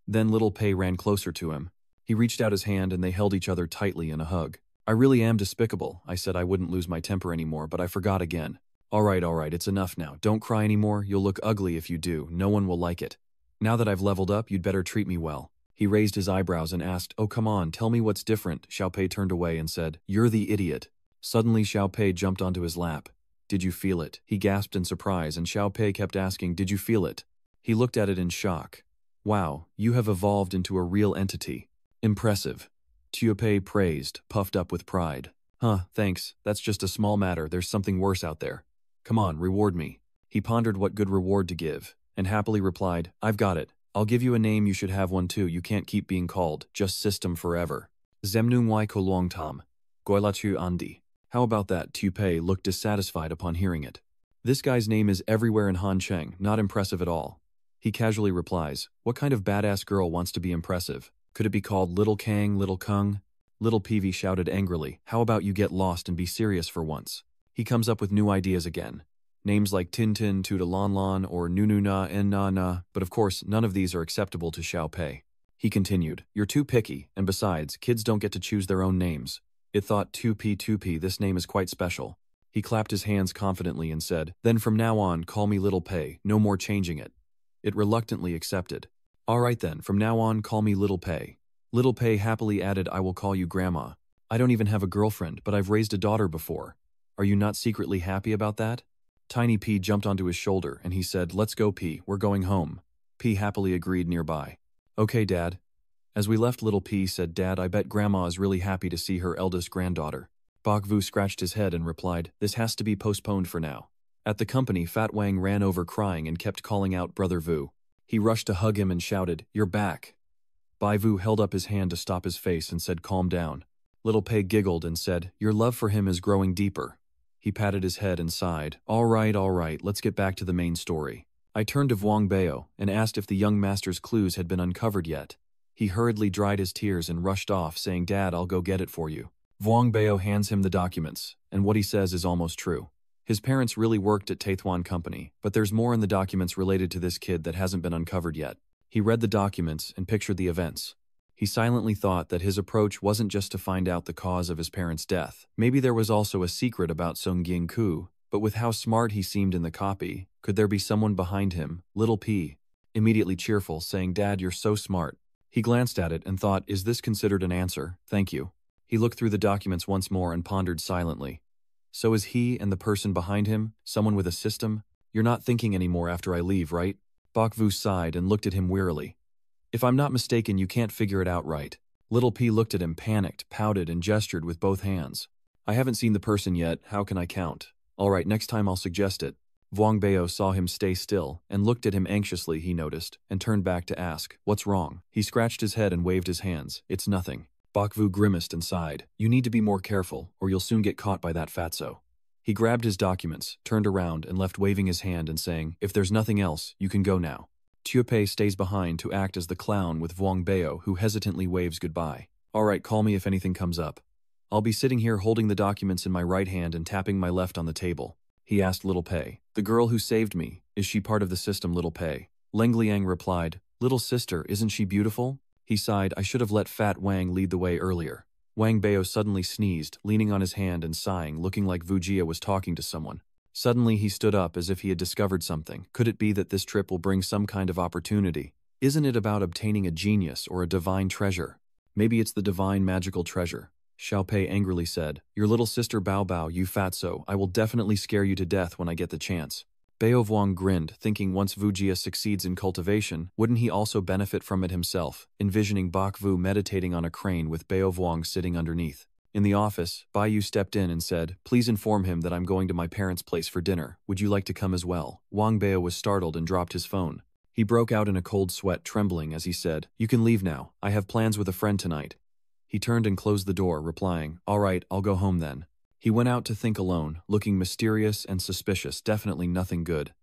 Then little Pei ran closer to him. He reached out his hand and they held each other tightly in a hug. "I really am despicable. I said I wouldn't lose my temper anymore, but I forgot again. All right, it's enough now. Don't cry anymore. You'll look ugly if you do. No one will like it. Now that I've leveled up, you'd better treat me well." He raised his eyebrows and asked, "Oh, come on, tell me what's different." Xiaopei turned away and said, "You're the idiot." Suddenly Xiaopei jumped onto his lap. "Did you feel it?" He gasped in surprise, and Xiaopei kept asking, "Did you feel it?" He looked at it in shock. "Wow, you have evolved into a real entity. Impressive." Xiaopei praised, puffed up with pride. "Huh, thanks. That's just a small matter. There's something worse out there. Come on, reward me." He pondered what good reward to give, and happily replied, "I've got it. I'll give you a name. You should have one too. You can't keep being called just System forever. Zemnung Wai Kolong Tam. Goilachu Andi. How about that?" Xiaopei looked dissatisfied upon hearing it. "This guy's name is everywhere in Hancheng, not impressive at all." He casually replies, "What kind of badass girl wants to be impressive? Could it be called Little Kang, Little Kung?" Little Peavy shouted angrily, "How about you get lost and be serious for once?" He comes up with new ideas again. Names like Tintin, Tudalanlan, or Nununa and Na, but of course none of these are acceptable to Xiaopei. He continued, "You're too picky, and besides, kids don't get to choose their own names. It thought 2P, this name is quite special." He clapped his hands confidently and said, "Then from now on, call me Little Pei, no more changing it." It reluctantly accepted. "All right then, from now on, call me Little Pei." Little Pei happily added, "I will call you Grandma. I don't even have a girlfriend, but I've raised a daughter before. Are you not secretly happy about that?" Tiny P jumped onto his shoulder, and he said, "Let's go, P, we're going home." P happily agreed nearby. "Okay, Dad." As we left, Little P said, "Dad, I bet Grandma is really happy to see her eldest granddaughter." Bok Vu scratched his head and replied, "This has to be postponed for now." At the company, Fat Wang ran over crying and kept calling out Brother Vu. He rushed to hug him and shouted, "You're back." Bai Vu held up his hand to stop his face and said, "Calm down." Little Pei giggled and said, "Your love for him is growing deeper." He patted his head and sighed, all right, let's get back to the main story." I turned to Vuong Bao and asked if the young master's clues had been uncovered yet. He hurriedly dried his tears and rushed off, saying, "Dad, I'll go get it for you." Vuong Bao hands him the documents, and what he says is almost true. His parents really worked at Taithuan Company, but there's more in the documents related to this kid that hasn't been uncovered yet. He read the documents and pictured the events. He silently thought that his approach wasn't just to find out the cause of his parents' death. Maybe there was also a secret about Song Ku, but with how smart he seemed in the copy, could there be someone behind him? Little P, immediately cheerful, saying, "Dad, you're so smart." He glanced at it and thought, "Is this considered an answer? Thank you." He looked through the documents once more and pondered silently. So is he and the person behind him someone with a system? "You're not thinking anymore after I leave, right?" Bok Vu sighed and looked at him wearily. "If I'm not mistaken, you can't figure it out right." Little P looked at him, panicked, pouted, and gestured with both hands. "I haven't seen the person yet, how can I count? All right, next time I'll suggest it." Vuong Bao saw him stay still, and looked at him anxiously, he noticed, and turned back to ask, "What's wrong?" He scratched his head and waved his hands. "It's nothing." Bok Vu grimaced and sighed. "You need to be more careful, or you'll soon get caught by that fatso." He grabbed his documents, turned around, and left waving his hand and saying, "If there's nothing else, you can go now." Xiaopei stays behind to act as the clown with Vuong Bao, who hesitantly waves goodbye. "All right, call me if anything comes up." "I'll be sitting here holding the documents in my right hand and tapping my left on the table." He asked Little Pei, "The girl who saved me, is she part of the system, Little Pei?" Leng Liang replied, "Little sister, isn't she beautiful?" He sighed, "I should have let Fat Wang lead the way earlier." Wang Bao suddenly sneezed, leaning on his hand and sighing, looking like Vu Jia was talking to someone. Suddenly he stood up as if he had discovered something. Could it be that this trip will bring some kind of opportunity? Isn't it about obtaining a genius or a divine treasure? Maybe it's the divine magical treasure. Xiao Pei angrily said. Your little sister Bao Bao, you fatso, I will definitely scare you to death when I get the chance. Bao Vuong grinned, thinking once Wu Jia succeeds in cultivation, wouldn't he also benefit from it himself, envisioning Bak Vu meditating on a crane with Bao Vuong sitting underneath. In the office, Bai Yu stepped in and said, please inform him that I'm going to my parents' place for dinner. Would you like to come as well? Wang Bao was startled and dropped his phone. He broke out in a cold sweat, trembling as he said, you can leave now. I have plans with a friend tonight. He turned and closed the door, replying, all right, I'll go home then. He went out to think alone, looking mysterious and suspicious, definitely nothing good.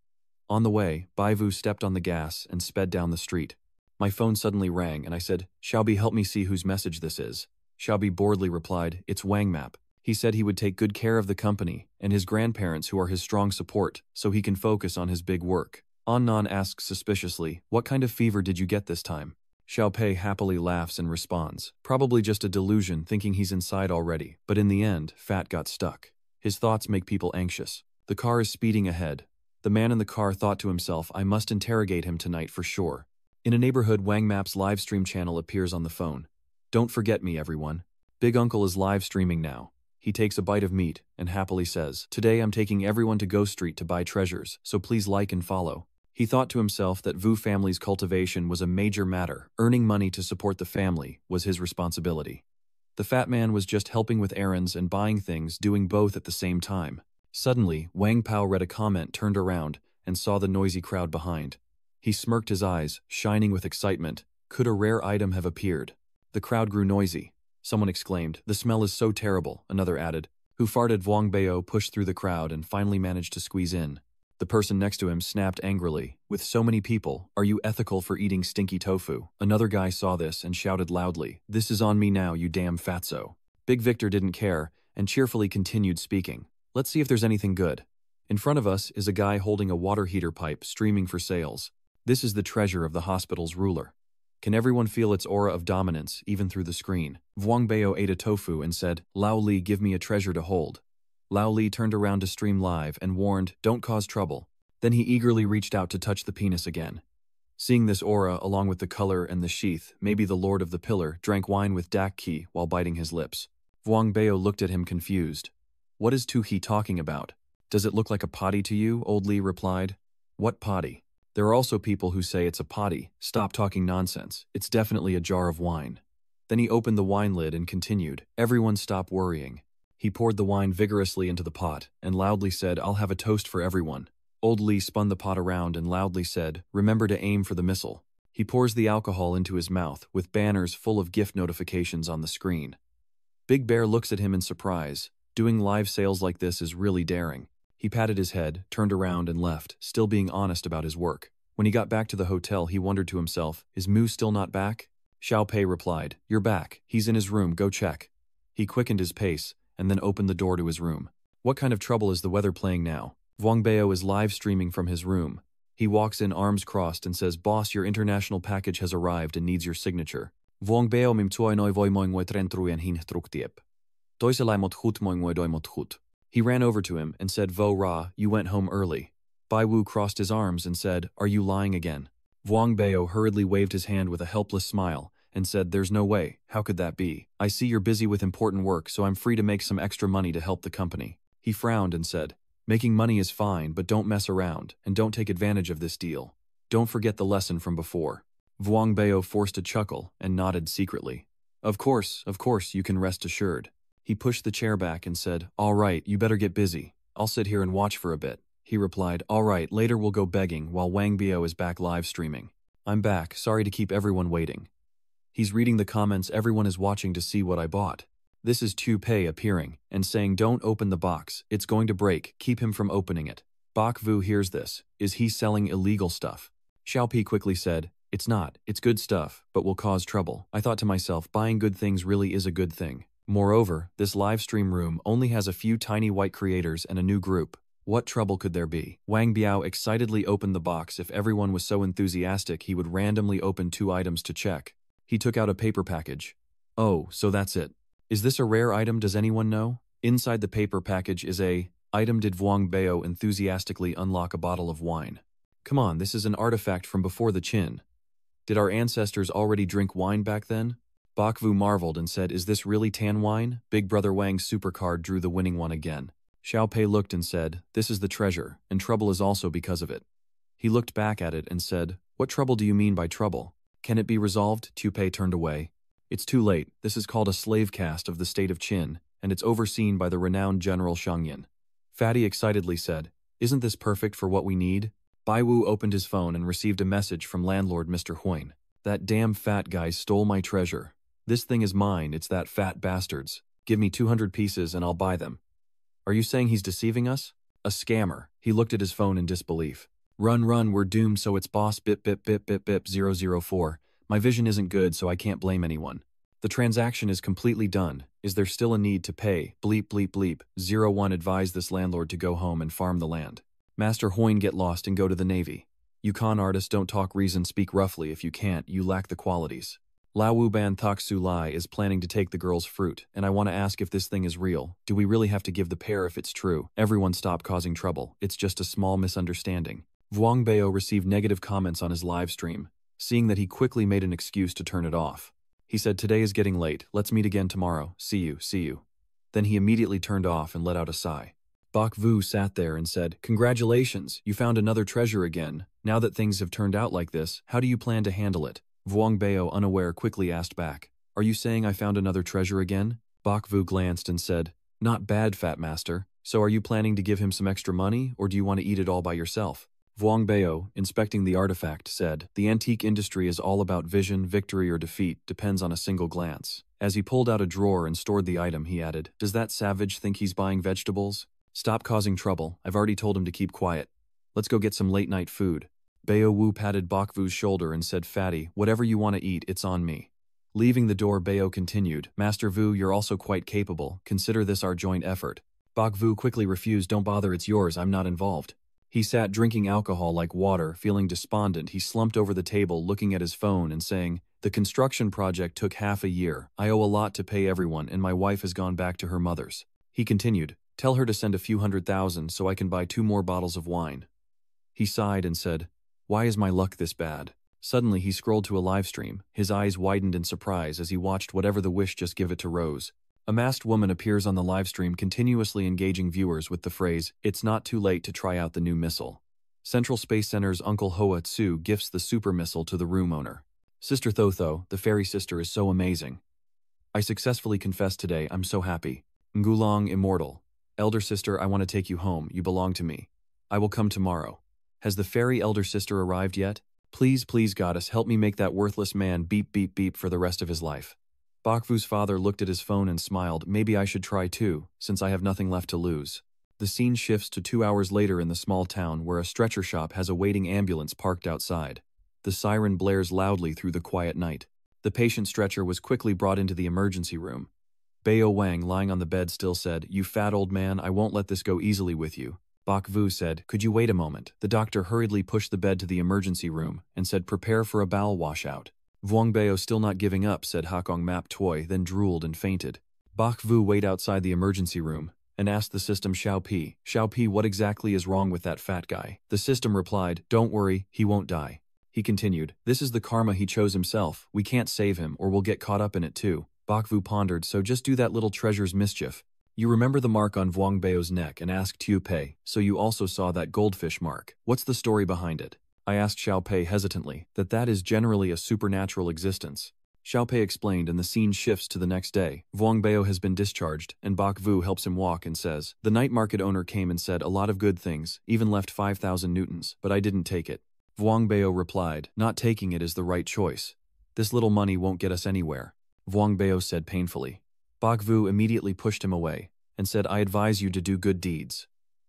On the way, Bai Vu stepped on the gas and sped down the street. My phone suddenly rang and I said, Xiaobi, help me see whose message this is. Xiaobi boredly replied, it's Wang Map. He said he would take good care of the company and his grandparents who are his strong support so he can focus on his big work. Annan asks suspiciously, what kind of fever did you get this time? Xiao Pei happily laughs and responds, probably just a delusion thinking he's inside already, but in the end, Fat got stuck. His thoughts make people anxious. The car is speeding ahead. The man in the car thought to himself, I must interrogate him tonight for sure. In a neighborhood, Wang Map's live stream channel appears on the phone. Don't forget me, everyone. Big Uncle is live streaming now. He takes a bite of meat and happily says, today I'm taking everyone to Ghost Street to buy treasures, so please like and follow. He thought to himself that Vu family's cultivation was a major matter. Earning money to support the family was his responsibility. The fat man was just helping with errands and buying things, doing both at the same time. Suddenly, Wang Pao read a comment, turned around, and saw the noisy crowd behind. He smirked, his eyes shining with excitement. Could a rare item have appeared? The crowd grew noisy. Someone exclaimed, the smell is so terrible, another added. Who farted? Wang Bao pushed through the crowd and finally managed to squeeze in. The person next to him snapped angrily, with so many people, are you ethical for eating stinky tofu? Another guy saw this and shouted loudly, this is on me now, you damn fatso. Big Victor didn't care and cheerfully continued speaking. Let's see if there's anything good. In front of us is a guy holding a water heater pipe streaming for sales. This is the treasure of the hospital's ruler. Can everyone feel its aura of dominance, even through the screen? Wang Bao ate a tofu and said, Lao Li, give me a treasure to hold. Lao Li turned around to stream live and warned, don't cause trouble. Then he eagerly reached out to touch the penis again. Seeing this aura along with the color and the sheath, maybe the Lord of the Pillar drank wine with dak ki while biting his lips. Wang Bao looked at him confused. What is Tu He talking about? Does it look like a potty to you? Old Li replied. What potty? There are also people who say it's a potty. Stop talking nonsense. It's definitely a jar of wine. Then he opened the wine lid and continued, everyone stop worrying. He poured the wine vigorously into the pot and loudly said, I'll have a toast for everyone. Old Li spun the pot around and loudly said, remember to aim for the missile. He pours the alcohol into his mouth with banners full of gift notifications on the screen. Big Bear looks at him in surprise. Doing live sales like this is really daring. He patted his head, turned around and left, still being honest about his work. When he got back to the hotel, he wondered to himself, is Mu still not back? Xiao Pei replied, you're back. He's in his room, go check. He quickened his pace and then opened the door to his room. What kind of trouble is the weather playing now? Wang Bao is live streaming from his room. He walks in arms crossed and says, boss, your international package has arrived and needs your signature. Wang Bao mim tuoi noi voi moing moi tren truyen hin truktiep. Toiselai mot hut moing moi doi mot hut. He ran over to him and said, Vo Ra, you went home early. Bai Wu crossed his arms and said, are you lying again? Wang Bao hurriedly waved his hand with a helpless smile and said, there's no way, how could that be? I see you're busy with important work, so I'm free to make some extra money to help the company. He frowned and said, making money is fine, but don't mess around, and don't take advantage of this deal. Don't forget the lesson from before. Wang Bao forced a chuckle and nodded secretly. Of course, you can rest assured. He pushed the chair back and said, all right, you better get busy. I'll sit here and watch for a bit. He replied, all right, later we'll go begging while Wang Bao is back live streaming. I'm back, sorry to keep everyone waiting. He's reading the comments, everyone is watching to see what I bought. This is Tu Pei appearing and saying, don't open the box, it's going to break, keep him from opening it. Bak Vu hears this. Is he selling illegal stuff? Xiao Pi quickly said, it's not, it's good stuff, but will cause trouble. I thought to myself, buying good things really is a good thing. Moreover, this live stream room only has a few tiny white creators and a new group. What trouble could there be? Wang Bao excitedly opened the box. If everyone was so enthusiastic, he would randomly open 2 items to check. He took out a paper package. Oh, so that's it. Is this a rare item, does anyone know? Inside the paper package is a item. Did Wang Bao enthusiastically unlock a bottle of wine? Come on, this is an artifact from before the Qin. Did our ancestors already drink wine back then? Bok Vu marveled and said, is this really tan wine? Big Brother Wang's supercard drew the winning one again. Xiao Pei looked and said, this is the treasure, and trouble is also because of it. He looked back at it and said, what trouble do you mean by trouble? Can it be resolved? Tu Pei turned away. It's too late. This is called a slave caste of the state of Qin, and it's overseen by the renowned General Shangyin. Fatty excitedly said, isn't this perfect for what we need? Bai Wu opened his phone and received a message from landlord Mr. Huyn. That damn fat guy stole my treasure. This thing is mine, it's that fat bastard's. Give me 200 pieces and I'll buy them. Are you saying he's deceiving us? A scammer. He looked at his phone in disbelief. Run, we're doomed, so it's boss bip 004. My vision isn't good, so I can't blame anyone. The transaction is completely done. Is there still a need to pay? Bleep 01 advised this landlord to go home and farm the land. Master Huyn, get lost and go to the navy. You con artists don't talk reason, speak roughly. If you can't, you lack the qualities. Lao Wuban Thok Su Lai is planning to take the girl's fruit, and I want to ask if this thing is real. Do we really have to give the pair if it's true? Everyone stop causing trouble. It's just a small misunderstanding. Vuong Bao received negative comments on his live stream. Seeing that, he quickly made an excuse to turn it off. He said, today is getting late. Let's meet again tomorrow. See you. Then he immediately turned off and let out a sigh. Bok Vu sat there and said, congratulations, you found another treasure again. Now that things have turned out like this, how do you plan to handle it? Vuong Bao, unaware, quickly asked back, are you saying I found another treasure again? Bok Vu glanced and said, not bad, fat master. So are you planning to give him some extra money, or do you want to eat it all by yourself? Vuong Bao, inspecting the artifact, said, the antique industry is all about vision, victory or defeat, depends on a single glance. As he pulled out a drawer and stored the item, he added, does that savage think he's buying vegetables? Stop causing trouble. I've already told him to keep quiet. Let's go get some late-night food. Bao Wu patted Bok Vu's shoulder and said, fatty, whatever you want to eat, it's on me. Leaving the door, Bao continued, Master Vu, you're also quite capable. Consider this our joint effort. Bok Vu quickly refused, don't bother, it's yours, I'm not involved. He sat drinking alcohol like water, feeling despondent. He slumped over the table, looking at his phone and saying, the construction project took half a year. I owe a lot to pay everyone, and my wife has gone back to her mother's. He continued, tell her to send a few 100,000 so I can buy 2 more bottles of wine. He sighed and said, why is my luck this bad? Suddenly he scrolled to a live stream. His eyes widened in surprise as he watched whatever the wish just give it to Rose. A masked woman appears on the live stream, continuously engaging viewers with the phrase, it's not too late to try out the new missile. Central Space Center's Uncle Hoa Tsu gifts the super missile to the room owner. Sister Thotho, the fairy sister, is so amazing. I successfully confessed today, I'm so happy. Ngulong immortal. Elder sister, I want to take you home, you belong to me. I will come tomorrow. Has the fairy elder sister arrived yet? Please, goddess, help me make that worthless man beep for the rest of his life. Bok Vu's father looked at his phone and smiled, maybe I should try too, since I have nothing left to lose. The scene shifts to 2 hours later in the small town where a stretcher shop has a waiting ambulance parked outside. The siren blares loudly through the quiet night. The patient stretcher was quickly brought into the emergency room. Bao Wang, lying on the bed, still said, you fat old man, I won't let this go easily with you. Bok Vu said, could you wait a moment? The doctor hurriedly pushed the bed to the emergency room and said, prepare for a bowel washout. Vuong Bao, still not giving up, said Hakong Map Toy, then drooled and fainted. Bok Vu waited outside the emergency room and asked the system, Xiao Pi, what exactly is wrong with that fat guy? The system replied, don't worry, he won't die. He continued, this is the karma he chose himself. We can't save him or we'll get caught up in it too. Bok Vu pondered, so just do that little treasure's mischief. You remember the mark on Vuong Bao's neck and asked Tu Pei, so you also saw that goldfish mark. What's the story behind it? I asked Xiao Pei hesitantly, that is generally a supernatural existence. Xiao Pei explained, and the scene shifts to the next day. Vuong Bao has been discharged, and Bok Vu helps him walk and says, the night market owner came and said a lot of good things, even left 5,000 newtons, but I didn't take it. Vuong Bao replied, not taking it is the right choice. This little money won't get us anywhere. Vuong Bao said painfully. Bok Vu immediately pushed him away and said, I advise you to do good deeds.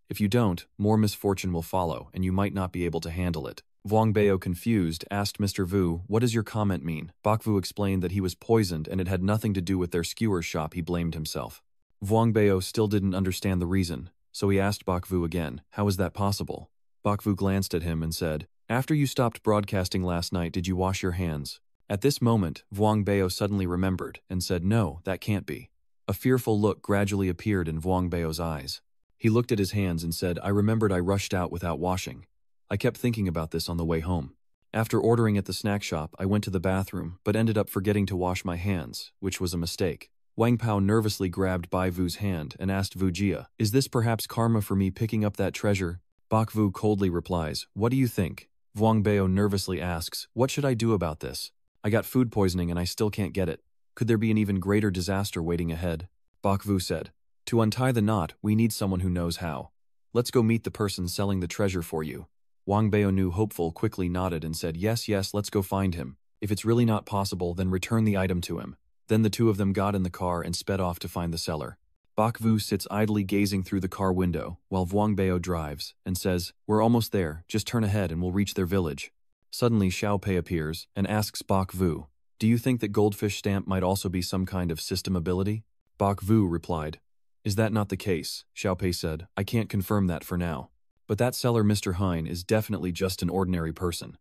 If you don't, more misfortune will follow, and you might not be able to handle it. Vuong Bao, confused, asked Mr. Vu, what does your comment mean? Bok Vu explained that he was poisoned and it had nothing to do with their skewer shop. He blamed himself. Vuong Bao still didn't understand the reason, so he asked Bok Vu again, how is that possible? Bok Vu glanced at him and said, after you stopped broadcasting last night, did you wash your hands? At this moment, Vuong Bao suddenly remembered and said, no, that can't be. A fearful look gradually appeared in Vuong Bao's eyes. He looked at his hands and said, I remembered I rushed out without washing. I kept thinking about this on the way home. After ordering at the snack shop, I went to the bathroom, but ended up forgetting to wash my hands, which was a mistake. Wang Pao nervously grabbed Bai Vu's hand and asked Vu Jia, "Is this perhaps karma for me picking up that treasure?" Bak Vu coldly replies, "What do you think?" Vuong Bao nervously asks, "What should I do about this? I got food poisoning and I still can't get it. Could there be an even greater disaster waiting ahead?" Bak Vu said, "To untie the knot, we need someone who knows how. Let's go meet the person selling the treasure for you." Wang Bao knew hopeful quickly nodded and said, "Yes, let's go find him. If it's really not possible, then return the item to him." Then the two of them got in the car and sped off to find the seller. Bak Vu sits idly gazing through the car window, while Vuong Bao drives, and says, "We're almost there, just turn ahead and we'll reach their village." Suddenly Xiao Pei appears, and asks Bak Vu, "Do you think that goldfish stamp might also be some kind of system ability?" Bak Vu replied, "Is that not the case?" Xiao Pei said, "I can't confirm that for now. But that seller Mr. Hein is definitely just an ordinary person."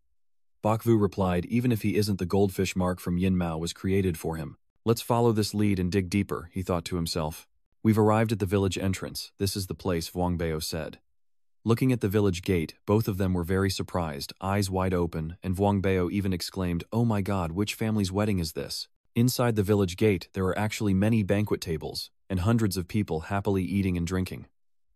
Bak Vu replied, "Even if he isn't, the goldfish mark from Yin Mao was created for him. Let's follow this lead and dig deeper," he thought to himself. "We've arrived at the village entrance. This is the place," Vuong Bao said. Looking at the village gate, both of them were very surprised, eyes wide open, and Vuong Bao even exclaimed, "Oh my god, which family's wedding is this?" Inside the village gate, there are actually many banquet tables, and hundreds of people happily eating and drinking.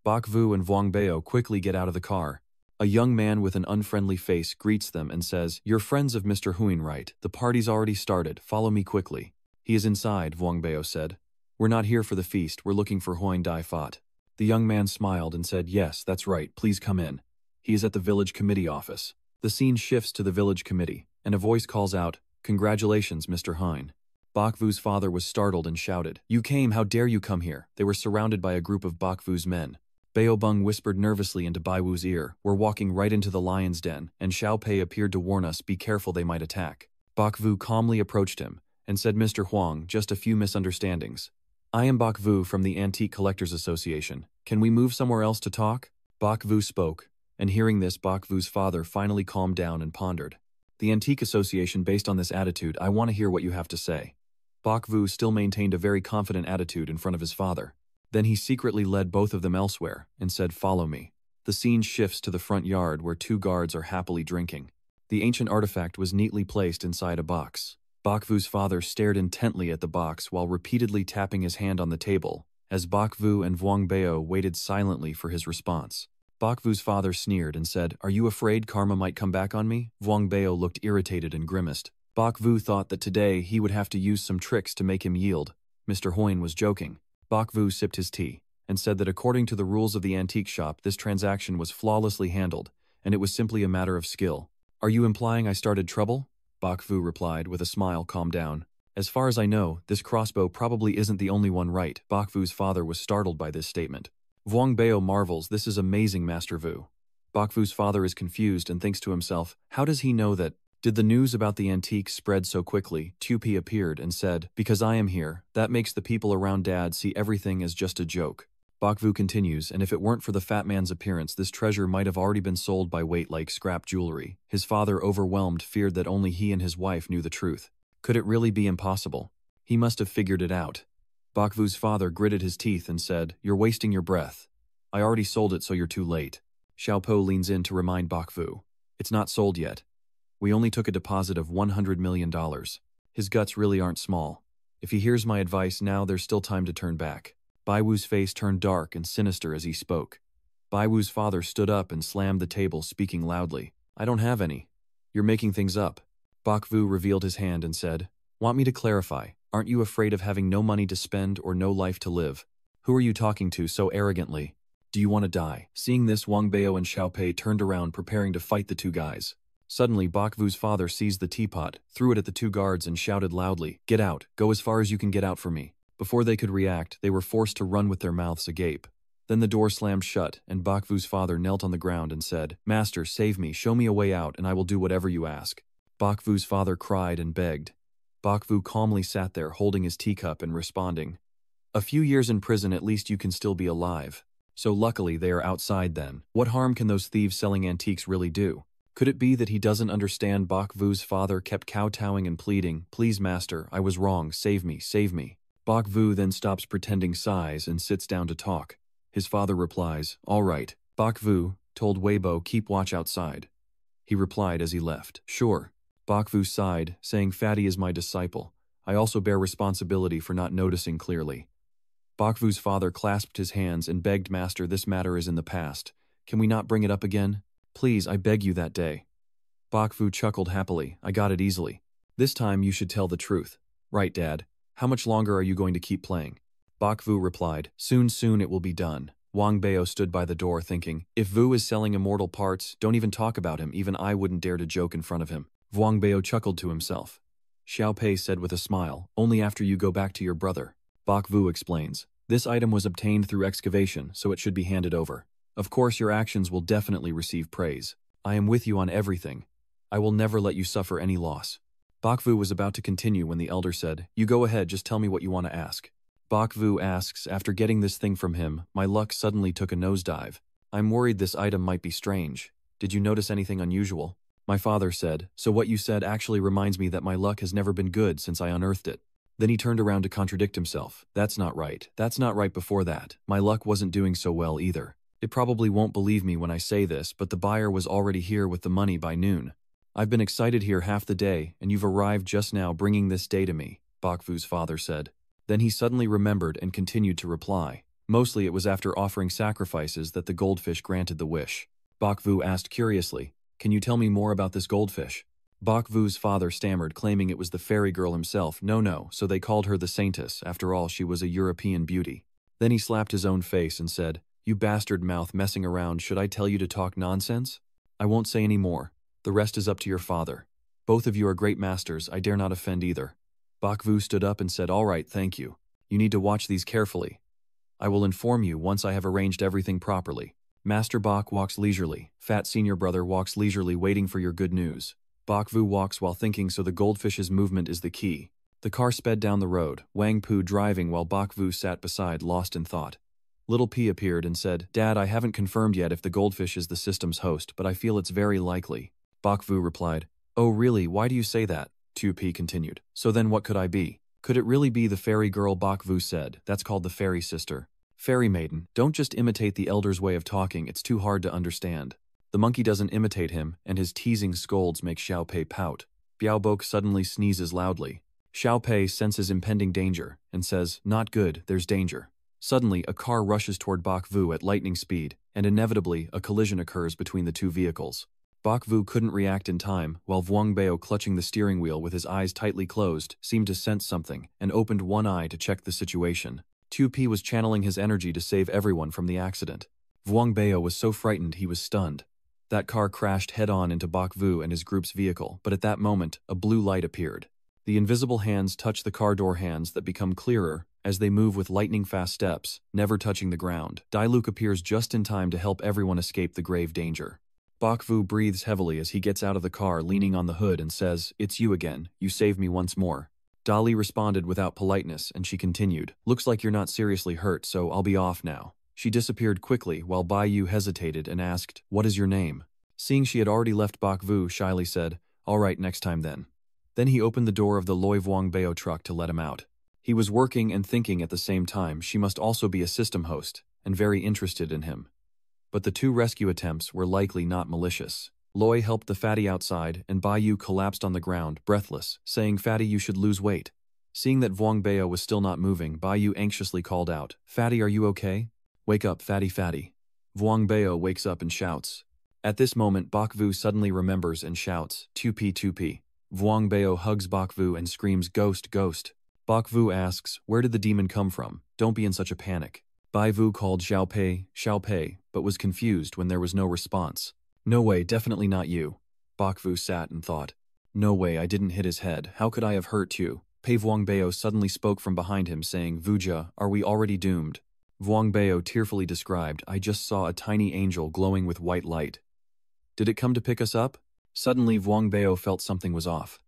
Bak Vu and Vuong Bao quickly get out of the car. A young man with an unfriendly face greets them and says, "You're friends of Mr. Huyn, right? The party's already started, follow me quickly." "He is inside," Vuong Bao said. "We're not here for the feast, we're looking for Huyn Dai Fat." The young man smiled and said, "Yes, that's right, please come in. He is at the village committee office." The scene shifts to the village committee, and a voice calls out, "Congratulations, Mr. Hein." Bak Vu's father was startled and shouted, "You came, how dare you come here?" They were surrounded by a group of Bak Vu's men. Bao Bung whispered nervously into Bai Wu's ear, "We're walking right into the lion's den, and Xiao Pei appeared to warn us, be careful, they might attack." Bak Vu calmly approached him, and said, "Mr. Huang, just a few misunderstandings. I am Bak Vu from the Antique Collectors Association. Can we move somewhere else to talk?" Bak Vu spoke, and hearing this, Bak Vu's father finally calmed down and pondered. "The Antique Association, based on this attitude, I want to hear what you have to say." Bak Vu still maintained a very confident attitude in front of his father. Then he secretly led both of them elsewhere, and said, "Follow me." The scene shifts to the front yard where two guards are happily drinking. The ancient artifact was neatly placed inside a box. Bak Vu's father stared intently at the box while repeatedly tapping his hand on the table, as Bak Vu and Vuong Bao waited silently for his response. Bak Vu's father sneered and said, "Are you afraid karma might come back on me?" Vuong Bao looked irritated and grimaced. Bak Vu thought that today he would have to use some tricks to make him yield. Mr. Huyn was joking. Bak Vu sipped his tea, and said that according to the rules of the antique shop, this transaction was flawlessly handled, and it was simply a matter of skill. "Are you implying I started trouble?" Bak Vu replied with a smile, "Calm down. As far as I know, this crossbow probably isn't the only one, right?" Bak Vu's father was startled by this statement. Vuong Bao marvels, "This is amazing, Master Vu." Bak Vu's father is confused and thinks to himself, how does he know that? Did the news about the antique spread so quickly? Tupi appeared and said, "Because I am here, that makes the people around Dad see everything as just a joke." Bak Vu continues, "And if it weren't for the fat man's appearance, this treasure might have already been sold by weight like scrap jewelry." His father, overwhelmed, feared that only he and his wife knew the truth. Could it really be impossible? He must have figured it out. Bak Vu's father gritted his teeth and said, "You're wasting your breath. I already sold it, so you're too late." Xiao Po leans in to remind Bak Vu, "It's not sold yet. We only took a deposit of $100 million. His guts really aren't small. If he hears my advice now, there's still time to turn back." Bai Wu's face turned dark and sinister as he spoke. Bai Wu's father stood up and slammed the table, speaking loudly, "I don't have any. You're making things up." Bak Vu revealed his hand and said, "Want me to clarify? Aren't you afraid of having no money to spend or no life to live? Who are you talking to so arrogantly? Do you want to die?" Seeing this, Vuong Bao and Xiao Pei turned around, preparing to fight the two guys. Suddenly, Bak Vu's father seized the teapot, threw it at the two guards, and shouted loudly, "Get out! Go as far as you can get out for me." Before they could react, they were forced to run with their mouths agape. Then the door slammed shut, and Bak Vu's father knelt on the ground and said, "Master, save me, show me a way out, and I will do whatever you ask." Bak Vu's father cried and begged. Bak Vu calmly sat there, holding his teacup and responding, "A few years in prison, at least you can still be alive. So luckily they are outside then. What harm can those thieves selling antiques really do?" Could it be that he doesn't understand? Bak Vu's father kept kowtowing and pleading, "Please, master, I was wrong, save me, save me." Bak Vu then stops pretending, sighs, and sits down to talk. His father replies, "All right." Bak Vu told Weibo, "Keep watch outside." he replied as he left. Sure. Bakvu sighed, saying Fatty is my disciple. I also bear responsibility for not noticing clearly. Bakvu's father clasped his hands and begged, Master, this matter is in the past. Can we not bring it up again? Please, I beg you that day. Bakvu chuckled happily. I got it easily. This time you should tell the truth. Right, Dad. How much longer are you going to keep playing? Bakvu replied, Soon it will be done. Wang Bao stood by the door thinking, if Vu is selling immortal parts, don't even talk about him, even I wouldn't dare to joke in front of him. Wang Bao chuckled to himself. Xiao Pei said with a smile, only after you go back to your brother. Bakvu explains, this item was obtained through excavation, so it should be handed over. Of course your actions will definitely receive praise. I am with you on everything. I will never let you suffer any loss. Bakvu was about to continue when the elder said, you go ahead, just tell me what you want to ask. Bakvu asks, after getting this thing from him, my luck suddenly took a nosedive. I'm worried this item might be strange. Did you notice anything unusual? My father said, so what you said actually reminds me that my luck has never been good since I unearthed it. Then he turned around to contradict himself. That's not right. That's not right before that. My luck wasn't doing so well either. It probably won't believe me when I say this, but the buyer was already here with the money by noon. I've been excited here half the day, and you've arrived just now bringing this day to me, Bakvu's father said. Then he suddenly remembered and continued to reply. Mostly it was after offering sacrifices that the goldfish granted the wish. Bakvu asked curiously, can you tell me more about this goldfish? Bakvu's father stammered, claiming it was the fairy girl himself. No, so they called her the Saintess. After all, she was a European beauty. Then he slapped his own face and said, you bastard mouth messing around, should I tell you to talk nonsense? I won't say any more. The rest is up to your father. Both of you are great masters, I dare not offend either. Bakvu stood up and said, all right, thank you. You need to watch these carefully. I will inform you once I have arranged everything properly. Master Bak walks leisurely. Fat senior brother walks leisurely, waiting for your good news. Bakvu walks while thinking, so the goldfish's movement is the key. The car sped down the road, Wang Pu driving while Bakvu sat beside, lost in thought. Little P appeared and said, Dad, I haven't confirmed yet if the goldfish is the system's host, but I feel it's very likely. Bakvu replied, oh really, why do you say that? 2P continued. So then what could I be? Could it really be the fairy girl? Bakvu said, that's called the fairy sister. Fairy maiden, don't just imitate the elder's way of talking, it's too hard to understand. The monkey doesn't imitate him, and his teasing scolds make Xiao Pei pout. Biaobok suddenly sneezes loudly. Xiao Pei senses impending danger, and says, not good, there's danger. Suddenly, a car rushes toward Bakvu at lightning speed, and inevitably, a collision occurs between the two vehicles. Bakvu couldn't react in time, while Wang Bao, clutching the steering wheel with his eyes tightly closed, seemed to sense something, and opened one eye to check the situation. 2P was channeling his energy to save everyone from the accident. Wang Bao was so frightened he was stunned. That car crashed head-on into Bakvu and his group's vehicle, but at that moment, a blue light appeared. The invisible hands touch the car door hands that become clearer as they move with lightning-fast steps, never touching the ground. Dailuk appears just in time to help everyone escape the grave danger. Bakvu breathes heavily as he gets out of the car, leaning on the hood, and says, it's you again, you saved me once more. Dali responded without politeness, and she continued, looks like you're not seriously hurt, so I'll be off now. She disappeared quickly while Baiyu hesitated and asked, what is your name? Seeing she had already left, Bakvu shyly said, all right, next time then. Then he opened the door of the Loi Vuong Bao truck to let him out. He was working and thinking at the same time. She must also be a system host, and very interested in him. But the two rescue attempts were likely not malicious. Loi helped the fatty outside, and Baiyu collapsed on the ground, breathless, saying, Fatty, you should lose weight. Seeing that Vuong Bao was still not moving, Baiyu anxiously called out, Fatty, are you okay? Wake up, Fatty, Fatty. Vuong Bao wakes up and shouts. At this moment, Bakvu suddenly remembers and shouts, 2P, 2P. Vuong Bao hugs Bakvu and screams, ghost, ghost. Bakvu asks, where did the demon come from? Don't be in such a panic. Baivu called Xiao Pei, but was confused when there was no response. No way, definitely not you. Bakvu sat and thought. No way, I didn't hit his head. How could I have hurt you? Pei Vuong Bao suddenly spoke from behind him, saying, Vuja, are we already doomed? Vuong Bao tearfully described, I just saw a tiny angel glowing with white light. Did it come to pick us up? Suddenly, Vuong Bao felt something was off.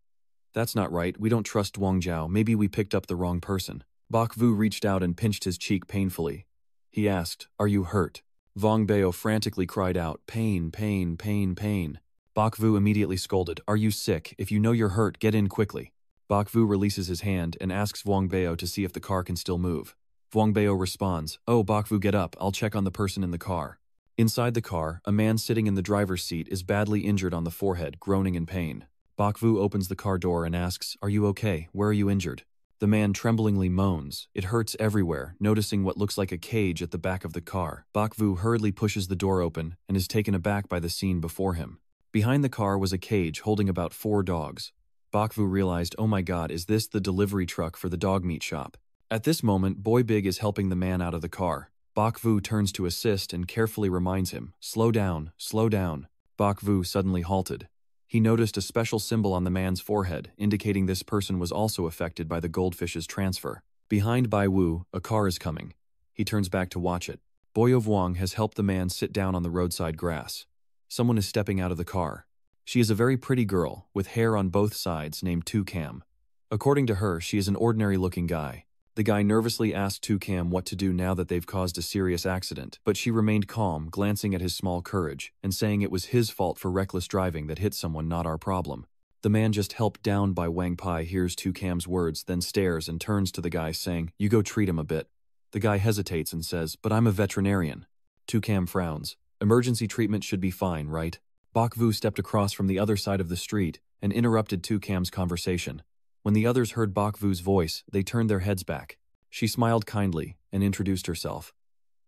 That's not right, we don't trust Wang Jiao, maybe we picked up the wrong person. Bakvu reached out and pinched his cheek painfully. He asked, are you hurt? Vuong Bao frantically cried out, pain, pain, pain, pain. Bakvu immediately scolded, are you sick? If you know you're hurt, get in quickly. Bakvu releases his hand and asks Vuong Bao to see if the car can still move. Vuong Bao responds, oh Bakvu, get up, I'll check on the person in the car. Inside the car, a man sitting in the driver's seat is badly injured on the forehead, groaning in pain. Bakvu opens the car door and asks, "Are you okay? Where are you injured?" The man tremblingly moans. It hurts everywhere, noticing what looks like a cage at the back of the car. Bakvu hurriedly pushes the door open and is taken aback by the scene before him. Behind the car was a cage holding about 4 dogs. Bakvu realized, oh my god, is this the delivery truck for the dog meat shop? At this moment, Boy Big is helping the man out of the car. Bakvu turns to assist and carefully reminds him, slow down, slow down. Bakvu suddenly halted. He noticed a special symbol on the man's forehead, indicating this person was also affected by the goldfish's transfer. Behind Bai Wu, a car is coming. He turns back to watch it. Boyo Vuong has helped the man sit down on the roadside grass. Someone is stepping out of the car. She is a very pretty girl, with hair on both sides, named Tu Cam. According to her, she is an ordinary-looking guy. The guy nervously asked Tu Cam what to do now that they've caused a serious accident, but she remained calm, glancing at his small courage, and saying it was his fault for reckless driving that hit someone, not our problem. The man just helped down by Wang Pai hears Tu Cam's words, then stares and turns to the guy saying, "You go treat him a bit." The guy hesitates and says, "But I'm a veterinarian." Tu Cam frowns. "Emergency treatment should be fine, right?" Bakvu stepped across from the other side of the street and interrupted Tu Cam's conversation. When the others heard Bakvu's voice, they turned their heads back. She smiled kindly and introduced herself.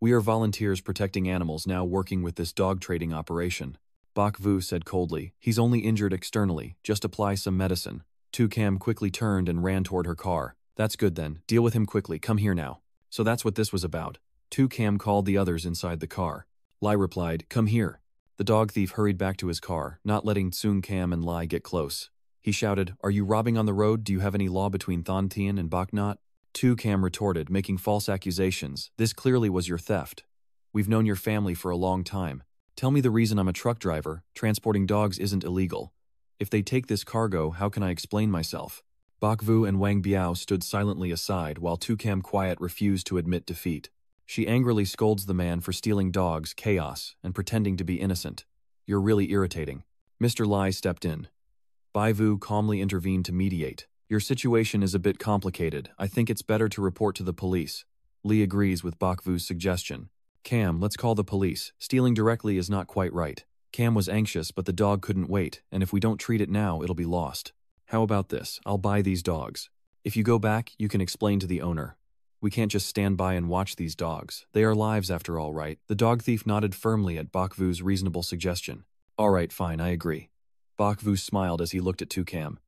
"We are volunteers protecting animals now working with this dog trading operation." Bakvu said coldly, "He's only injured externally, just apply some medicine." Tu Cam quickly turned and ran toward her car. "That's good then, deal with him quickly, come here now." So that's what this was about. Tu Cam called the others inside the car. Lai replied, "Come here." The dog thief hurried back to his car, not letting Tsung Cam and Lai get close. He shouted, "Are you robbing on the road? Do you have any law between Thon Tien and Bak Not?" Tu Cam retorted, making false accusations. "This clearly was your theft. We've known your family for a long time. Tell me the reason. I'm a truck driver. Transporting dogs isn't illegal. If they take this cargo, how can I explain myself?" Bakvu and Wang Biao stood silently aside while Tu Cam quiet refused to admit defeat. She angrily scolds the man for stealing dogs, chaos, and pretending to be innocent. "You're really irritating." Mr. Lai stepped in. Bai Vu calmly intervened to mediate. "Your situation is a bit complicated. I think it's better to report to the police." Li agrees with Bakvu's suggestion. "Cam, let's call the police. Stealing directly is not quite right." Cam was anxious, but the dog couldn't wait, and if we don't treat it now, it'll be lost. "How about this? I'll buy these dogs. If you go back, you can explain to the owner. We can't just stand by and watch these dogs. They are lives after all, right?" The dog thief nodded firmly at Bakvu's reasonable suggestion. "All right, fine, I agree." Bakvu smiled as he looked at Tu Cam.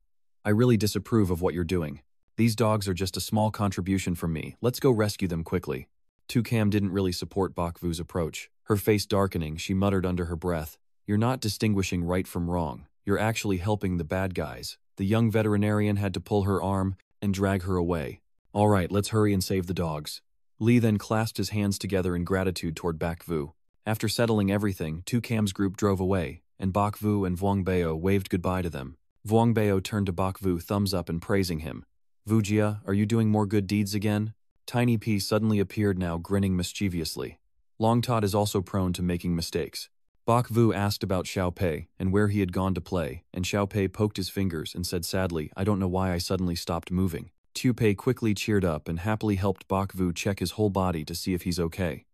"I really disapprove of what you're doing. These dogs are just a small contribution from me. Let's go rescue them quickly." Tu Cam didn't really support Bakvu's approach. Her face darkening, she muttered under her breath, "You're not distinguishing right from wrong. You're actually helping the bad guys." The young veterinarian had to pull her arm and drag her away. "All right, let's hurry and save the dogs." Li then clasped his hands together in gratitude toward Bakvu. After settling everything, Tu Cam's group drove away, and Bakvu and Vuong Bao waved goodbye to them. Vuong Bao turned to Bakvu, thumbs up and praising him. "Vujia, are you doing more good deeds again?" Tiny P suddenly appeared now, grinning mischievously. Long Tot is also prone to making mistakes. Bakvu asked about Xiao Pei and where he had gone to play, and Xiao Pei poked his fingers and said sadly, "I don't know why I suddenly stopped moving." Tu Pei quickly cheered up and happily helped Bakvu check his whole body to see if he's okay.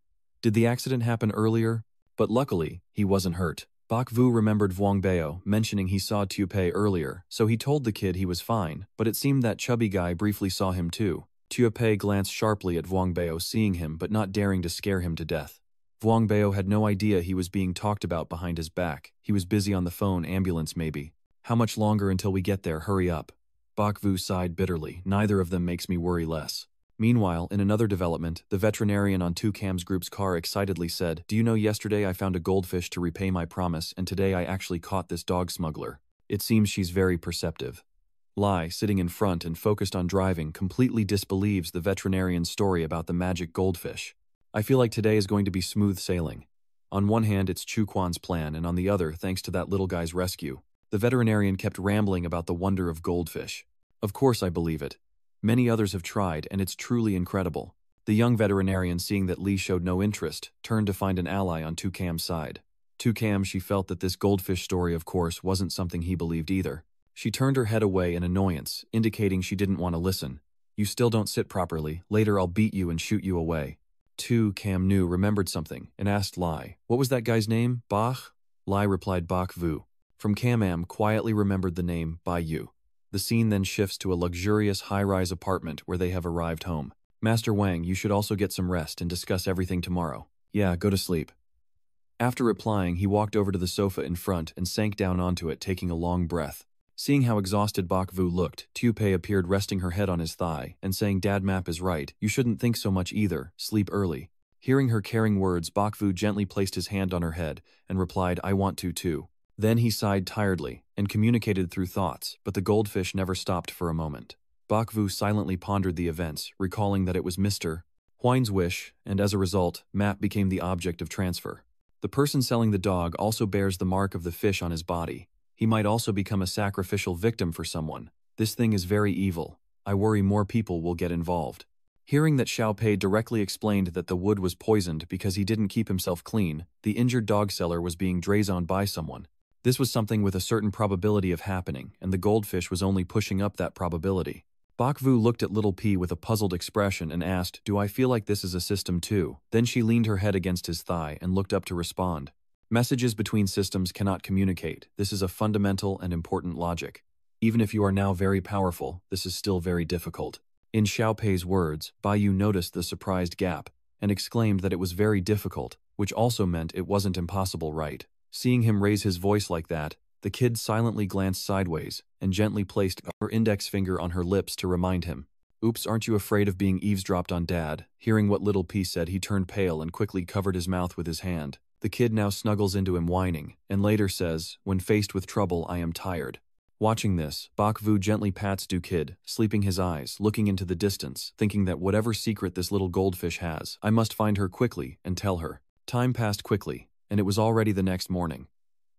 Did the accident happen earlier? But luckily, he wasn't hurt. Bakvu remembered Vuong Bao mentioning he saw Tu Pei earlier, so he told the kid he was fine, but it seemed that chubby guy briefly saw him too. Tu Pei glanced sharply at Vuong Bao, seeing him but not daring to scare him to death. Vuong Bao had no idea he was being talked about behind his back. He was busy on the phone, ambulance maybe. "How much longer until we get there? Hurry up." Bakvu sighed bitterly. "Neither of them makes me worry less." Meanwhile, in another development, the veterinarian on Tu Cam's group's car excitedly said, "Do you know yesterday I found a goldfish to repay my promise, and today I actually caught this dog smuggler." It seems she's very perceptive. Lai, sitting in front and focused on driving, completely disbelieves the veterinarian's story about the magic goldfish. "I feel like today is going to be smooth sailing. On one hand, it's Chu Quan's plan, and on the other, thanks to that little guy's rescue." The veterinarian kept rambling about the wonder of goldfish. "Of course I believe it. Many others have tried, and it's truly incredible." The young veterinarian, seeing that Li showed no interest, turned to find an ally on Tu Cam's side. Tu Cam, she felt that this goldfish story, of course, wasn't something he believed either. She turned her head away in annoyance, indicating she didn't want to listen. "You still don't sit properly. Later I'll beat you and shoot you away." too. Cam Nu remembered something and asked Lai, "What was that guy's name? Bach?" Lai replied Bach Vu. From Cam Am quietly remembered the name Bai Yu. The scene then shifts to a luxurious high-rise apartment where they have arrived home. "Master Wang, you should also get some rest and discuss everything tomorrow." "Yeah, go to sleep." After replying, he walked over to the sofa in front and sank down onto it, taking a long breath. Seeing how exhausted Bak Vu looked, Tu Pei appeared, resting her head on his thigh and saying, "Dad Map is right, you shouldn't think so much either, sleep early." Hearing her caring words, Bak Vu gently placed his hand on her head and replied, "I want to too." Then he sighed tiredly and communicated through thoughts, but the goldfish never stopped for a moment. Bak Vu silently pondered the events, recalling that it was Mr. Huine's wish, and as a result, Map became the object of transfer. The person selling the dog also bears the mark of the fish on his body. He might also become a sacrificial victim for someone. This thing is very evil. I worry more people will get involved. Hearing that Xiao Pei directly explained that the wood was poisoned because he didn't keep himself clean, the injured dog seller was being drazoned by someone. This was something with a certain probability of happening, and the goldfish was only pushing up that probability. Bak Vu looked at Little P with a puzzled expression and asked, "Do I feel like this is a system too?" Then she leaned her head against his thigh and looked up to respond. "Messages between systems cannot communicate. This is a fundamental and important logic. Even if you are now very powerful, this is still very difficult." In Xiao Pei's words, Bai Yu noticed the surprised gap and exclaimed that it was very difficult, which also meant it wasn't impossible, right? Seeing him raise his voice like that, the kid silently glanced sideways and gently placed her index finger on her lips to remind him. "Oops, aren't you afraid of being eavesdropped on, Dad?" Hearing what Little P said, he turned pale and quickly covered his mouth with his hand. The kid now snuggles into him whining, and later says, "When faced with trouble, I am tired." Watching this, Bak Vu gently pats Du Kid, sleeping his eyes, looking into the distance, thinking that whatever secret this little goldfish has, I must find her quickly and tell her. Time passed quickly, and it was already the next morning.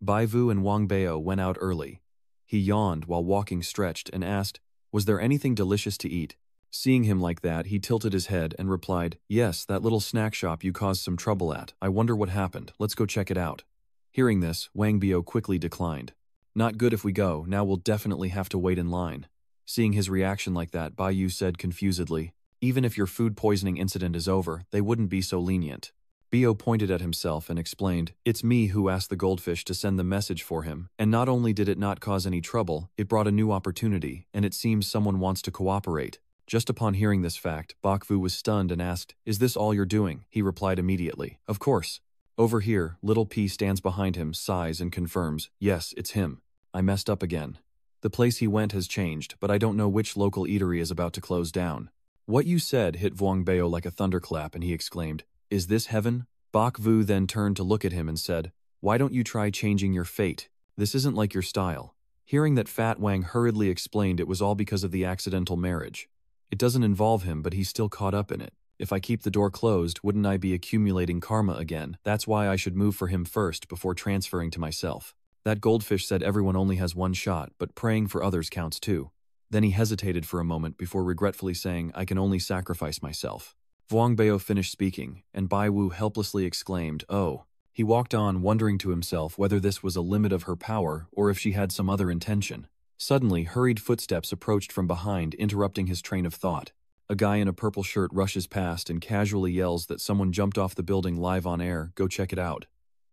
Bai Vu and Wang Bao went out early. He yawned while walking stretched and asked, "Was there anything delicious to eat?" Seeing him like that, he tilted his head and replied, "Yes, that little snack shop you caused some trouble at. I wonder what happened. Let's go check it out." Hearing this, Wang Bao quickly declined. "Not good if we go, now we'll definitely have to wait in line." Seeing his reaction like that, Bai Yu said confusedly, "Even if your food poisoning incident is over, they wouldn't be so lenient." Bio pointed at himself and explained, "It's me who asked the goldfish to send the message for him, and not only did it not cause any trouble, it brought a new opportunity, and it seems someone wants to cooperate." Just upon hearing this fact, Bak Vu was stunned and asked, "Is this all you're doing?" He replied immediately, "Of course." Over here, Little P stands behind him, sighs and confirms, "Yes, it's him. I messed up again. The place he went has changed, but I don't know which local eatery is about to close down." "What you said hit Vuong Bao like a thunderclap, and he exclaimed, "Is this heaven?" Bak Vu then turned to look at him and said, "Why don't you try changing your fate? This isn't like your style." Hearing that, Fat Wang hurriedly explained it was all because of the accidental marriage. It doesn't involve him, but he's still caught up in it. If I keep the door closed, wouldn't I be accumulating karma again? That's why I should move for him first before transferring to myself. That goldfish said everyone only has one shot, but praying for others counts too. Then he hesitated for a moment before regretfully saying, "I can only sacrifice myself." Vuong Bao finished speaking, and Bai Wu helplessly exclaimed, "Oh." He walked on, wondering to himself whether this was a limit of her power or if she had some other intention. Suddenly, hurried footsteps approached from behind, interrupting his train of thought. A guy in a purple shirt rushes past and casually yells that someone jumped off the building live on air, "Go check it out."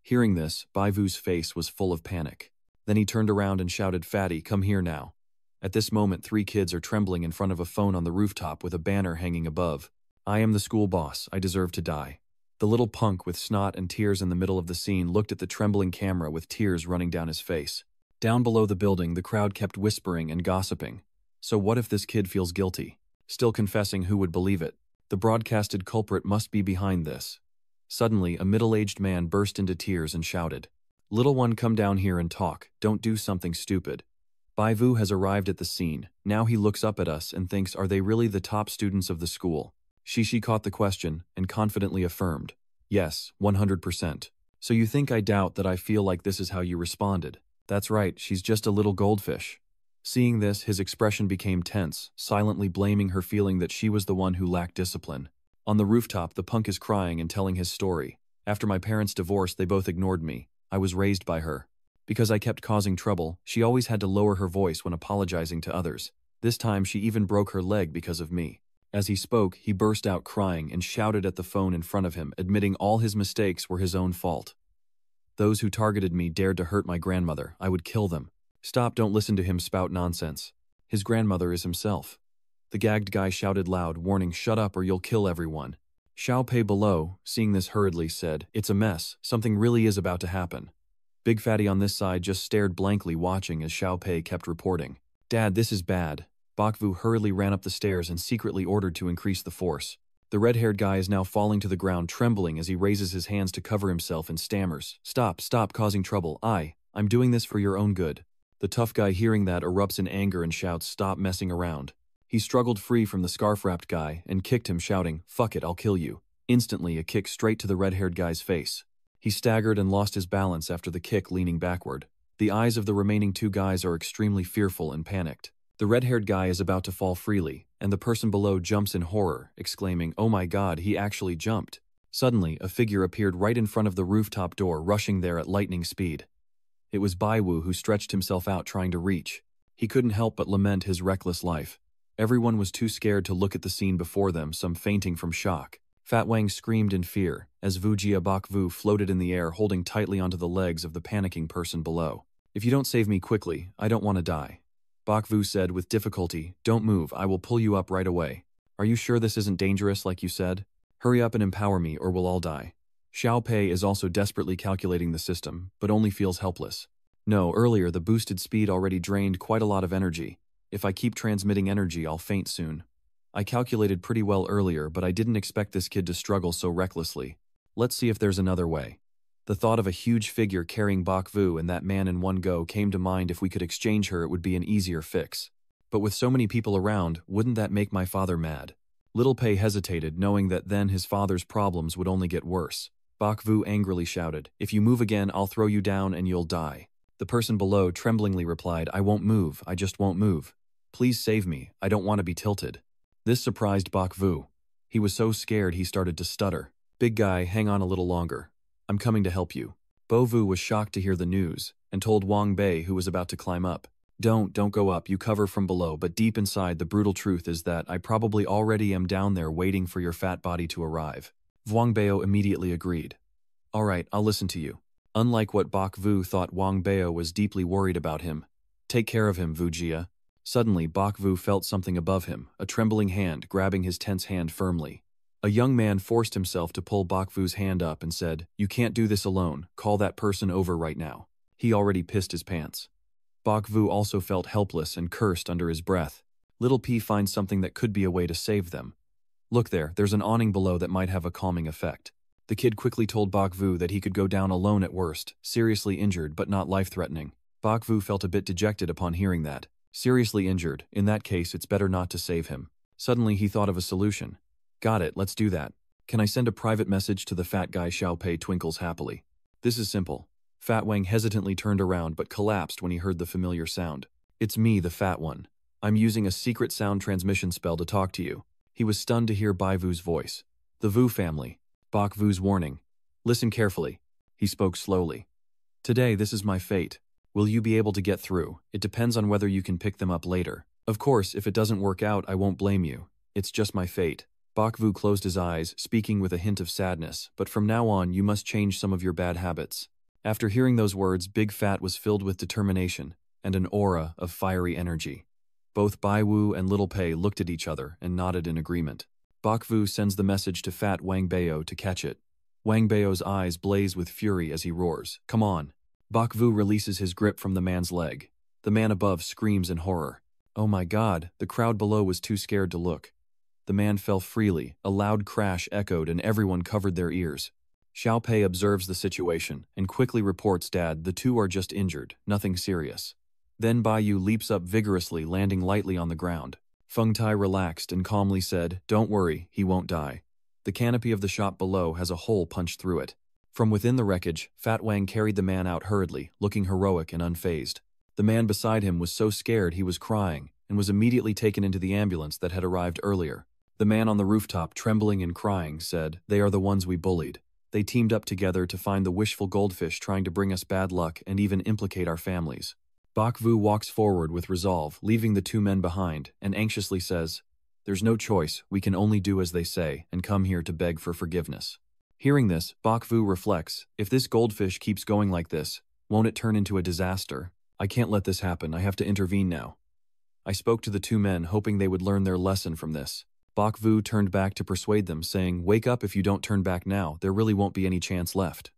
Hearing this, Bai Vu's face was full of panic. Then he turned around and shouted, "Fatty, come here now." At this moment, 3 kids are trembling in front of a phone on the rooftop with a banner hanging above. "I am the school boss, I deserve to die." The little punk with snot and tears in the middle of the scene looked at the trembling camera with tears running down his face. Down below the building, the crowd kept whispering and gossiping. So what if this kid feels guilty? Still confessing, who would believe it? The broadcasted culprit must be behind this. Suddenly, a middle-aged man burst into tears and shouted, "Little one, come down here and talk, don't do something stupid." Bai Vu has arrived at the scene. Now he looks up at us and thinks, are they really the top students of the school? Shishi caught the question and confidently affirmed, "Yes, 100%. So you think I doubt that I feel like this is how you responded? That's right, she's just a little goldfish." Seeing this, his expression became tense, silently blaming her, feeling that she was the one who lacked discipline. On the rooftop, the punk is crying and telling his story. "After my parents divorced, they both ignored me. I was raised by her. Because I kept causing trouble, she always had to lower her voice when apologizing to others. This time, she even broke her leg because of me. As he spoke, he burst out crying and shouted at the phone in front of him, admitting all his mistakes were his own fault. Those who targeted me dared to hurt my grandmother. I would kill them. Stop, don't listen to him spout nonsense. His grandmother is himself. The gagged guy shouted loud, warning, shut up or you'll kill everyone. Xiao Pei below, seeing this hurriedly, said, it's a mess. Something really is about to happen. Big Fatty on this side just stared blankly watching as Xiao Pei kept reporting. Dad, this is bad. Bakvu hurriedly ran up the stairs and secretly ordered to increase the force. The red-haired guy is now falling to the ground, trembling as he raises his hands to cover himself and stammers. Stop causing trouble. I'm doing this for your own good. The tough guy hearing that erupts in anger and shouts, stop messing around. He struggled free from the scarf-wrapped guy and kicked him, shouting, fuck it, I'll kill you. Instantly, a kick straight to the red-haired guy's face. He staggered and lost his balance after the kick, leaning backward. The eyes of the remaining two guys are extremely fearful and panicked. The red-haired guy is about to fall freely, and the person below jumps in horror, exclaiming, oh my god, he actually jumped. Suddenly, a figure appeared right in front of the rooftop door, rushing there at lightning speed. It was Baiwu who stretched himself out trying to reach. He couldn't help but lament his reckless life. Everyone was too scared to look at the scene before them, some fainting from shock. Fat Wang screamed in fear, as Vujia Bakvu floated in the air holding tightly onto the legs of the panicking person below. If you don't save me quickly, I don't want to die. Bakvu said with difficulty, don't move, I will pull you up right away. Are you sure this isn't dangerous like you said? Hurry up and empower me or we'll all die. Xiao Pei is also desperately calculating the system, but only feels helpless. No, earlier the boosted speed already drained quite a lot of energy. If I keep transmitting energy, I'll faint soon. I calculated pretty well earlier, but I didn't expect this kid to struggle so recklessly. Let's see if there's another way. The thought of a huge figure carrying Bakvu and that man in one go came to mind. If we could exchange her, it would be an easier fix. But with so many people around, wouldn't that make my father mad? Little Pei hesitated, knowing that then his father's problems would only get worse. Bakvu angrily shouted, if you move again, I'll throw you down and you'll die. The person below tremblingly replied, I won't move, I just won't move. Please save me, I don't want to be tilted. This surprised Bakvu. He was so scared he started to stutter. Big guy, hang on a little longer. I'm coming to help you. Bovu was shocked to hear the news, and told Wang Bei, who was about to climb up. Don't go up, you cover from below, but deep inside the brutal truth is that I probably already am down there waiting for your fat body to arrive. Wang Bei immediately agreed. Alright, I'll listen to you. Unlike what Bakvu thought, Wang Bei was deeply worried about him. Take care of him, Vujia. Suddenly, Bakvu felt something above him, a trembling hand grabbing his tense hand firmly. A young man forced himself to pull Bakvu's hand up and said, you can't do this alone, call that person over right now. He already pissed his pants. Bakvu also felt helpless and cursed under his breath. Little P finds something that could be a way to save them. Look there's an awning below that might have a calming effect. The kid quickly told Bakvu that he could go down alone at worst, seriously injured but not life-threatening. Bakvu felt a bit dejected upon hearing that. Seriously injured, in that case it's better not to save him. Suddenly he thought of a solution. Got it, let's do that. Can I send a private message to the fat guy? Xiao Pei twinkles happily. This is simple. Fat Wang hesitantly turned around but collapsed when he heard the familiar sound. It's me, the fat one. I'm using a secret sound transmission spell to talk to you. He was stunned to hear Baivu's voice. The Vu family. Bakvu's warning. Listen carefully. He spoke slowly. Today, this is my fate. Will you be able to get through? It depends on whether you can pick them up later. Of course, if it doesn't work out, I won't blame you. It's just my fate. Bakvu closed his eyes, speaking with a hint of sadness, but from now on you must change some of your bad habits. After hearing those words, Big Fat was filled with determination and an aura of fiery energy. Both Baiwu and Little Pei looked at each other and nodded in agreement. Bakvu sends the message to Fat Wang Bei to catch it. Wang Bei's eyes blaze with fury as he roars, come on. Bakvu releases his grip from the man's leg. The man above screams in horror. Oh my god, the crowd below was too scared to look. The man fell freely, a loud crash echoed and everyone covered their ears. Xiao Pei observes the situation and quickly reports, Dad, the two are just injured, nothing serious. Then Baiyu leaps up vigorously, landing lightly on the ground. Feng Tai relaxed and calmly said, don't worry, he won't die. The canopy of the shop below has a hole punched through it. From within the wreckage, Fat Wang carried the man out hurriedly, looking heroic and unfazed. The man beside him was so scared he was crying and was immediately taken into the ambulance that had arrived earlier. The man on the rooftop, trembling and crying, said, they are the ones we bullied. They teamed up together to find the wishful goldfish trying to bring us bad luck and even implicate our families. Bakvu walks forward with resolve, leaving the two men behind, and anxiously says, There's no choice, we can only do as they say, and come here to beg for forgiveness. Hearing this, Bakvu reflects, if this goldfish keeps going like this, won't it turn into a disaster? I can't let this happen, I have to intervene now. I spoke to the two men, hoping they would learn their lesson from this. Bakvu turned back to persuade them, saying, wake up, if you don't turn back now, there really won't be any chance left.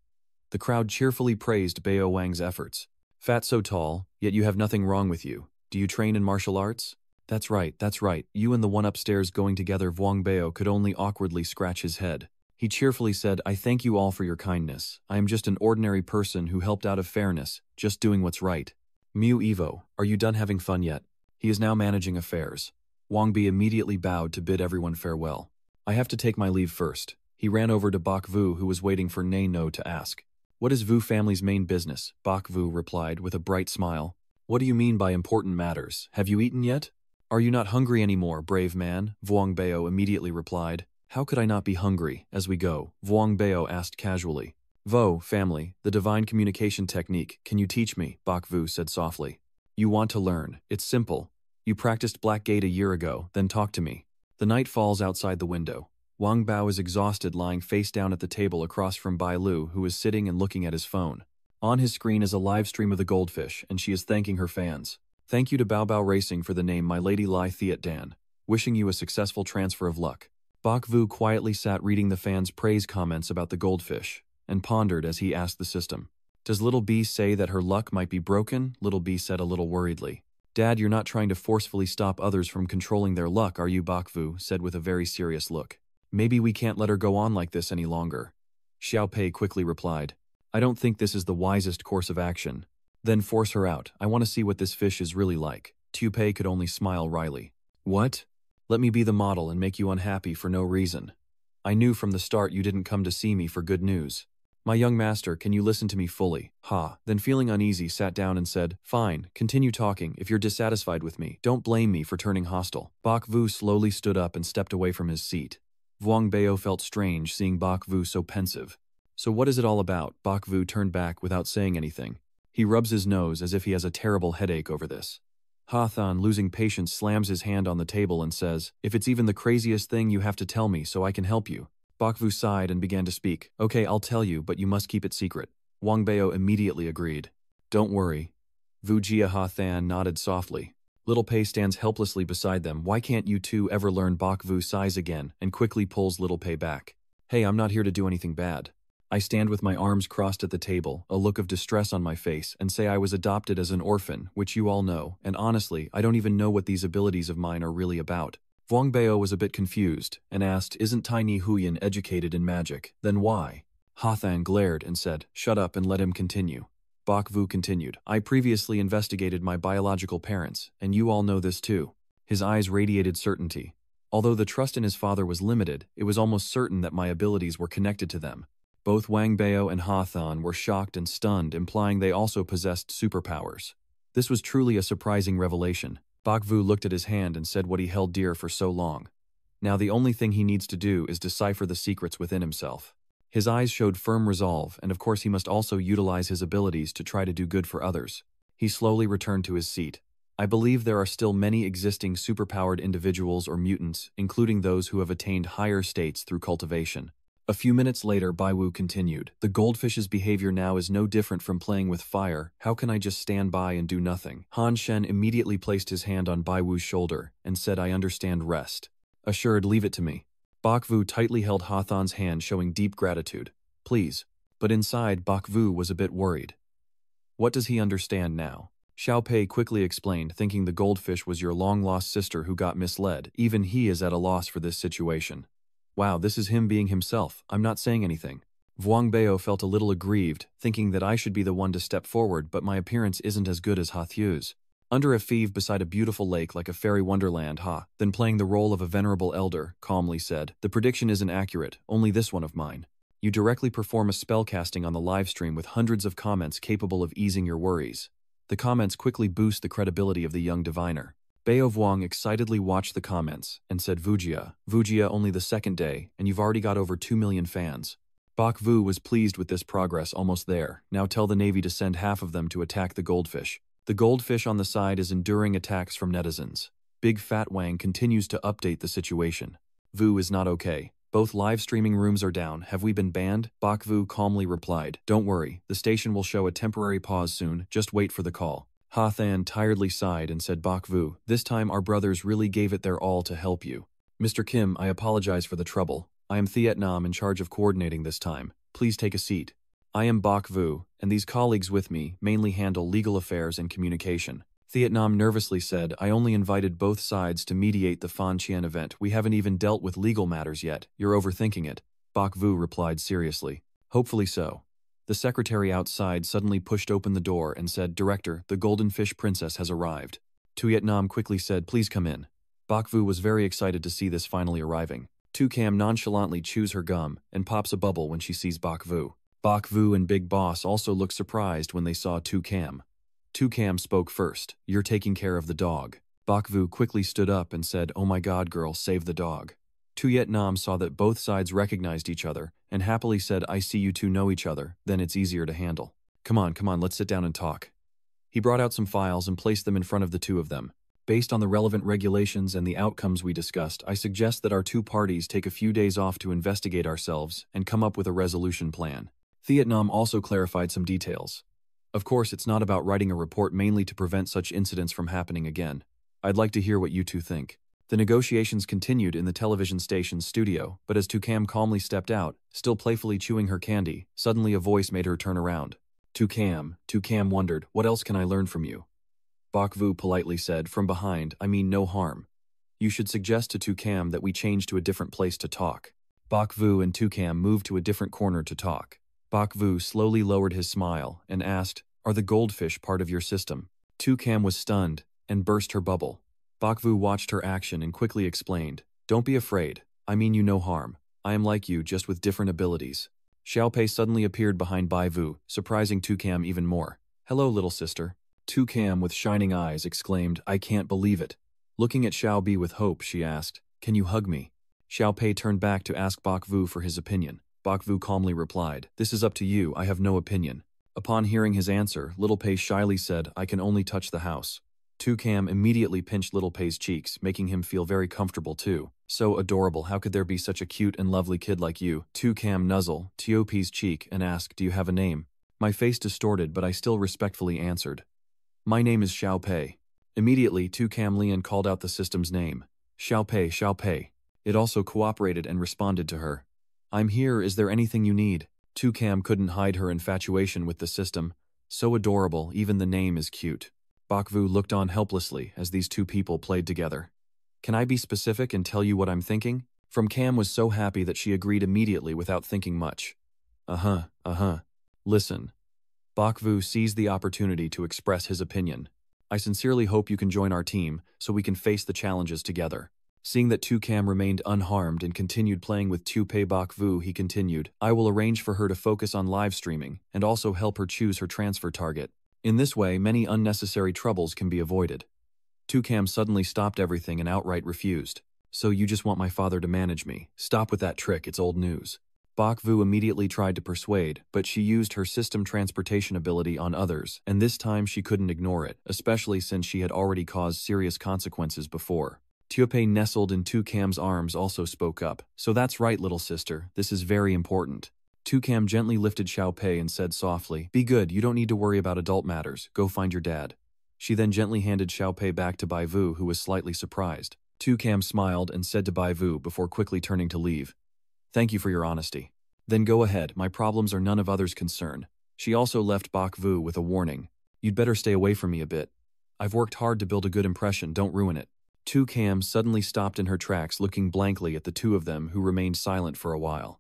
The crowd cheerfully praised Bao Wang's efforts. Fat so tall, yet you have nothing wrong with you. Do you train in martial arts? That's right, you and the one upstairs going together. Vuong Bao could only awkwardly scratch his head. He cheerfully said, I thank you all for your kindness. I am just an ordinary person who helped out of fairness, just doing what's right. Mu Evo, are you done having fun yet? He is now managing affairs. Wang Bi immediately bowed to bid everyone farewell. I have to take my leave first. He ran over to Bak Vu, who was waiting for Nei No to ask. What is Vu family's main business? Bak Vu replied with a bright smile. What do you mean by important matters? Have you eaten yet? Are you not hungry anymore, brave man? Vuong Bao immediately replied. How could I not be hungry? As we go, Vuong Bao asked casually. Vo, family, the divine communication technique, can you teach me? Bak Vu said softly. You want to learn, it's simple. You practiced Black Gate a year ago, then talk to me. The night falls outside the window. Wang Bao is exhausted, lying face down at the table across from Bai Lu, who is sitting and looking at his phone. On his screen is a live stream of the goldfish, and she is thanking her fans. Thank you to Bao Bao Racing for the name My Lady Lai Thiet Dan. Wishing you a successful transfer of luck. Bak Vu quietly sat reading the fans' praise comments about the goldfish, and pondered as he asked the system. Does Little B say that her luck might be broken? Little B said a little worriedly. Dad, you're not trying to forcefully stop others from controlling their luck, are you? Bak Vu said with a very serious look. Maybe we can't let her go on like this any longer. Xiao Pei quickly replied. I don't think this is the wisest course of action. Then force her out. I want to see what this fish is really like. Tu Pei could only smile wryly. What? Let me be the model and make you unhappy for no reason. I knew from the start you didn't come to see me for good news. My young master, can you listen to me fully? Ha. Then feeling uneasy, sat down and said, fine, continue talking. If you're dissatisfied with me, don't blame me for turning hostile. Bak Vu slowly stood up and stepped away from his seat. Vuong Bao felt strange seeing Bak Vu so pensive. So what is it all about? Bak Vu turned back without saying anything. He rubs his nose as if he has a terrible headache over this. Ha Than, losing patience, slams his hand on the table and says, if it's even the craziest thing, you have to tell me so I can help you. Bak Vu sighed and began to speak. Okay, I'll tell you, but you must keep it secret. Wang Bao immediately agreed. Don't worry. Vu Jia Ha Than nodded softly. Little Pei stands helplessly beside them. Why can't you two ever learn? Bak Vu sighs again and quickly pulls Little Pei back. Hey, I'm not here to do anything bad. I stand with my arms crossed at the table, a look of distress on my face, and say I was adopted as an orphan, which you all know, and honestly, I don't even know what these abilities of mine are really about. Vuong Bao was a bit confused, and asked, isn't Tiny Huyan educated in magic? Then why? Ha Than glared and said, shut up and let him continue. Bak Vu continued, I previously investigated my biological parents, and you all know this too. His eyes radiated certainty. Although the trust in his father was limited, it was almost certain that my abilities were connected to them. Both Wang Bao and Ha Than were shocked and stunned, implying they also possessed superpowers. This was truly a surprising revelation. Bak Vu looked at his hand and said what he held dear for so long. Now the only thing he needs to do is decipher the secrets within himself. His eyes showed firm resolve, and of course he must also utilize his abilities to try to do good for others. He slowly returned to his seat. I believe there are still many existing superpowered individuals or mutants, including those who have attained higher states through cultivation. A few minutes later, Baiwu continued. The goldfish's behavior now is no different from playing with fire. How can I just stand by and do nothing? Han Shen immediately placed his hand on Baiwu's shoulder and said, I understand, rest. Assured, leave it to me. Bak Vu tightly held Ha Than's hand, showing deep gratitude. Please. But inside, Bak Vu was a bit worried. What does he understand now? Xiao Pei quickly explained, thinking the goldfish was your long-lost sister who got misled. Even he is at a loss for this situation. Wow, this is him being himself. I'm not saying anything. Vuong Bao felt a little aggrieved, thinking that I should be the one to step forward, but my appearance isn't as good as Ha Thu's. Under a fieve beside a beautiful lake like a fairy wonderland, then playing the role of a venerable elder, calmly said, the prediction isn't accurate, only this one of mine. You directly perform a spell casting on the live stream with hundreds of comments capable of easing your worries. The comments quickly boost the credibility of the young diviner. Bao Vuong excitedly watched the comments and said, Vujia, only the second day, and you've already got over 2 million fans. Bak Vu was pleased with this progress, almost there. Now tell the Navy to send half of them to attack the goldfish. The goldfish on the side is enduring attacks from netizens. Big Fat Wang continues to update the situation. Vu is not okay. Both live streaming rooms are down. Have we been banned? Bak Vu calmly replied. Don't worry, the station will show a temporary pause soon, just wait for the call. Ha Than tiredly sighed and said, Bak Vu, this time our brothers really gave it their all to help you. Mr. Kim, I apologize for the trouble. I am Thiet Nam in charge of coordinating this time. Please take a seat. I am Bak Vu, and these colleagues with me mainly handle legal affairs and communication. Thiet Nam nervously said, I only invited both sides to mediate the Fan Qian event. We haven't even dealt with legal matters yet. You're overthinking it. Bak Vu replied seriously. Hopefully so. The secretary outside suddenly pushed open the door and said, Director, the Golden Fish Princess has arrived. Thiet Nam quickly said, Please come in. Bak Vu was very excited to see this finally arriving. Tu Cam nonchalantly chews her gum and pops a bubble when she sees Bak Vu. Bak Vu and Big Boss also looked surprised when they saw Tu Cam. Tu Cam spoke first. You're taking care of the dog. Bak Vu quickly stood up and said, Oh my god girl, save the dog. Thiet Nam saw that both sides recognized each other and happily said, I see you two know each other, then it's easier to handle. Come on, let's sit down and talk. He brought out some files and placed them in front of the two of them. Based on the relevant regulations and the outcomes we discussed, I suggest that our two parties take a few days off to investigate ourselves and come up with a resolution plan. Thiet Nam also clarified some details. Of course, it's not about writing a report mainly to prevent such incidents from happening again. I'd like to hear what you two think. The negotiations continued in the television station's studio, but as Tu Cam calmly stepped out, still playfully chewing her candy, suddenly a voice made her turn around. Tu Cam wondered, what else can I learn from you? Bak Vu politely said, from behind, I mean no harm. You should suggest to Tu Cam that we change to a different place to talk. Bak Vu and Tu Cam moved to a different corner to talk. Bak Vu slowly lowered his smile and asked, Are the goldfish part of your system? Tu Cam was stunned and burst her bubble. Bak Vu watched her action and quickly explained, Don't be afraid, I mean you no harm. I am like you, just with different abilities. Xiao Pei suddenly appeared behind Bai Vu, surprising Tu Cam even more. Hello, little sister. Tu Cam, with shining eyes, exclaimed, I can't believe it. Looking at Xiao Bi with hope, she asked, Can you hug me? Xiao Pei turned back to ask Bak Vu for his opinion. Bak Vu calmly replied, This is up to you, I have no opinion. Upon hearing his answer, Little Pei shyly said, I can only touch the house. Tu Cam immediately pinched Little Pei's cheeks, making him feel very comfortable too. So adorable, how could there be such a cute and lovely kid like you? Tu Cam nuzzled Tiopi's cheek and asked, Do you have a name? My face distorted, but I still respectfully answered. My name is Xiao Pei. Immediately, Tu Cam Lian called out the system's name. Xiao Pei, Xiao Pei. It also cooperated and responded to her. I'm here, is there anything you need? Tu Cam couldn't hide her infatuation with the system. So adorable, even the name is cute. Bak Vu looked on helplessly as these two people played together. Can I be specific and tell you what I'm thinking? From Cam was so happy that she agreed immediately without thinking much. Listen. Bak Vu seized the opportunity to express his opinion. I sincerely hope you can join our team so we can face the challenges together. Seeing that Tu Cam remained unharmed and continued playing with Tu Pei, Bak Vu, he continued, I will arrange for her to focus on live streaming and also help her choose her transfer target. In this way, many unnecessary troubles can be avoided. Tu Cam suddenly stopped everything and outright refused. So you just want my father to manage me? Stop with that trick, it's old news. Bak Vu immediately tried to persuade, but she used her system transportation ability on others, and this time she couldn't ignore it, especially since she had already caused serious consequences before. Tiopei nestled in Tu Cam's arms also spoke up. So that's right, little sister, this is very important. Tu Cam gently lifted Xiao Pei and said softly, Be good, you don't need to worry about adult matters, go find your dad. She then gently handed Xiao Pei back to Bai Vu, who was slightly surprised. Tu Cam smiled and said to Bai Vu before quickly turning to leave, Thank you for your honesty. Then go ahead, my problems are none of others' concern. She also left Bak Vu with a warning. You'd better stay away from me a bit. I've worked hard to build a good impression, don't ruin it. Tu Cam suddenly stopped in her tracks, looking blankly at the two of them who remained silent for a while.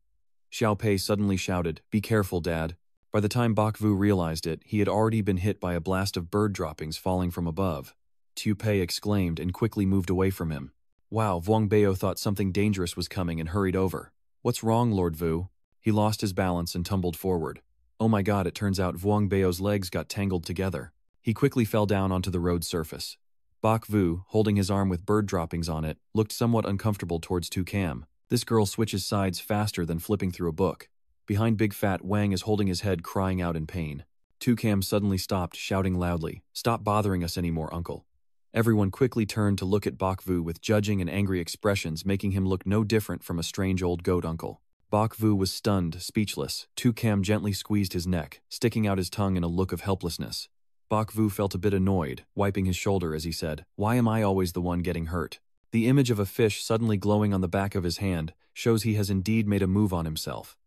Xiao Pei suddenly shouted, Be careful, Dad. By the time Bak Vu realized it, he had already been hit by a blast of bird droppings falling from above. Tu Pei exclaimed and quickly moved away from him. Wow, Vuong Bao thought something dangerous was coming and hurried over. What's wrong, Lord Vu? He lost his balance and tumbled forward. Oh my god, it turns out Vuong Bao's legs got tangled together. He quickly fell down onto the road surface. Bak Vu, holding his arm with bird droppings on it, looked somewhat uncomfortable towards Tu Cam. This girl switches sides faster than flipping through a book. Behind Big Fat Wang is holding his head, crying out in pain. Tu Cam suddenly stopped, shouting loudly, Stop bothering us anymore, uncle. Everyone quickly turned to look at Bok Vu with judging and angry expressions, making him look no different from a strange old goat uncle. Bok Vu was stunned, speechless. Tu Cam gently squeezed his neck, sticking out his tongue in a look of helplessness. Bok Vu felt a bit annoyed, wiping his shoulder as he said, "Why am I always the one getting hurt?" The image of a fish suddenly glowing on the back of his hand shows he has indeed made a move on himself.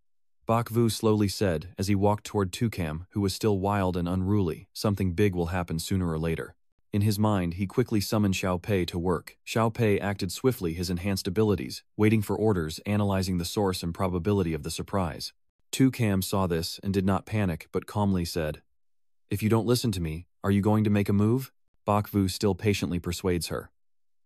Bok Vu slowly said, as he walked toward Tu Cam, who was still wild and unruly, "Something big will happen sooner or later." In his mind, he quickly summoned Xiao Pei to work. Xiao Pei acted swiftly his enhanced abilities, waiting for orders, analyzing the source and probability of the surprise. Tu Cam saw this and did not panic but calmly said, "If you don't listen to me, are you going to make a move?" Bok Vu still patiently persuades her.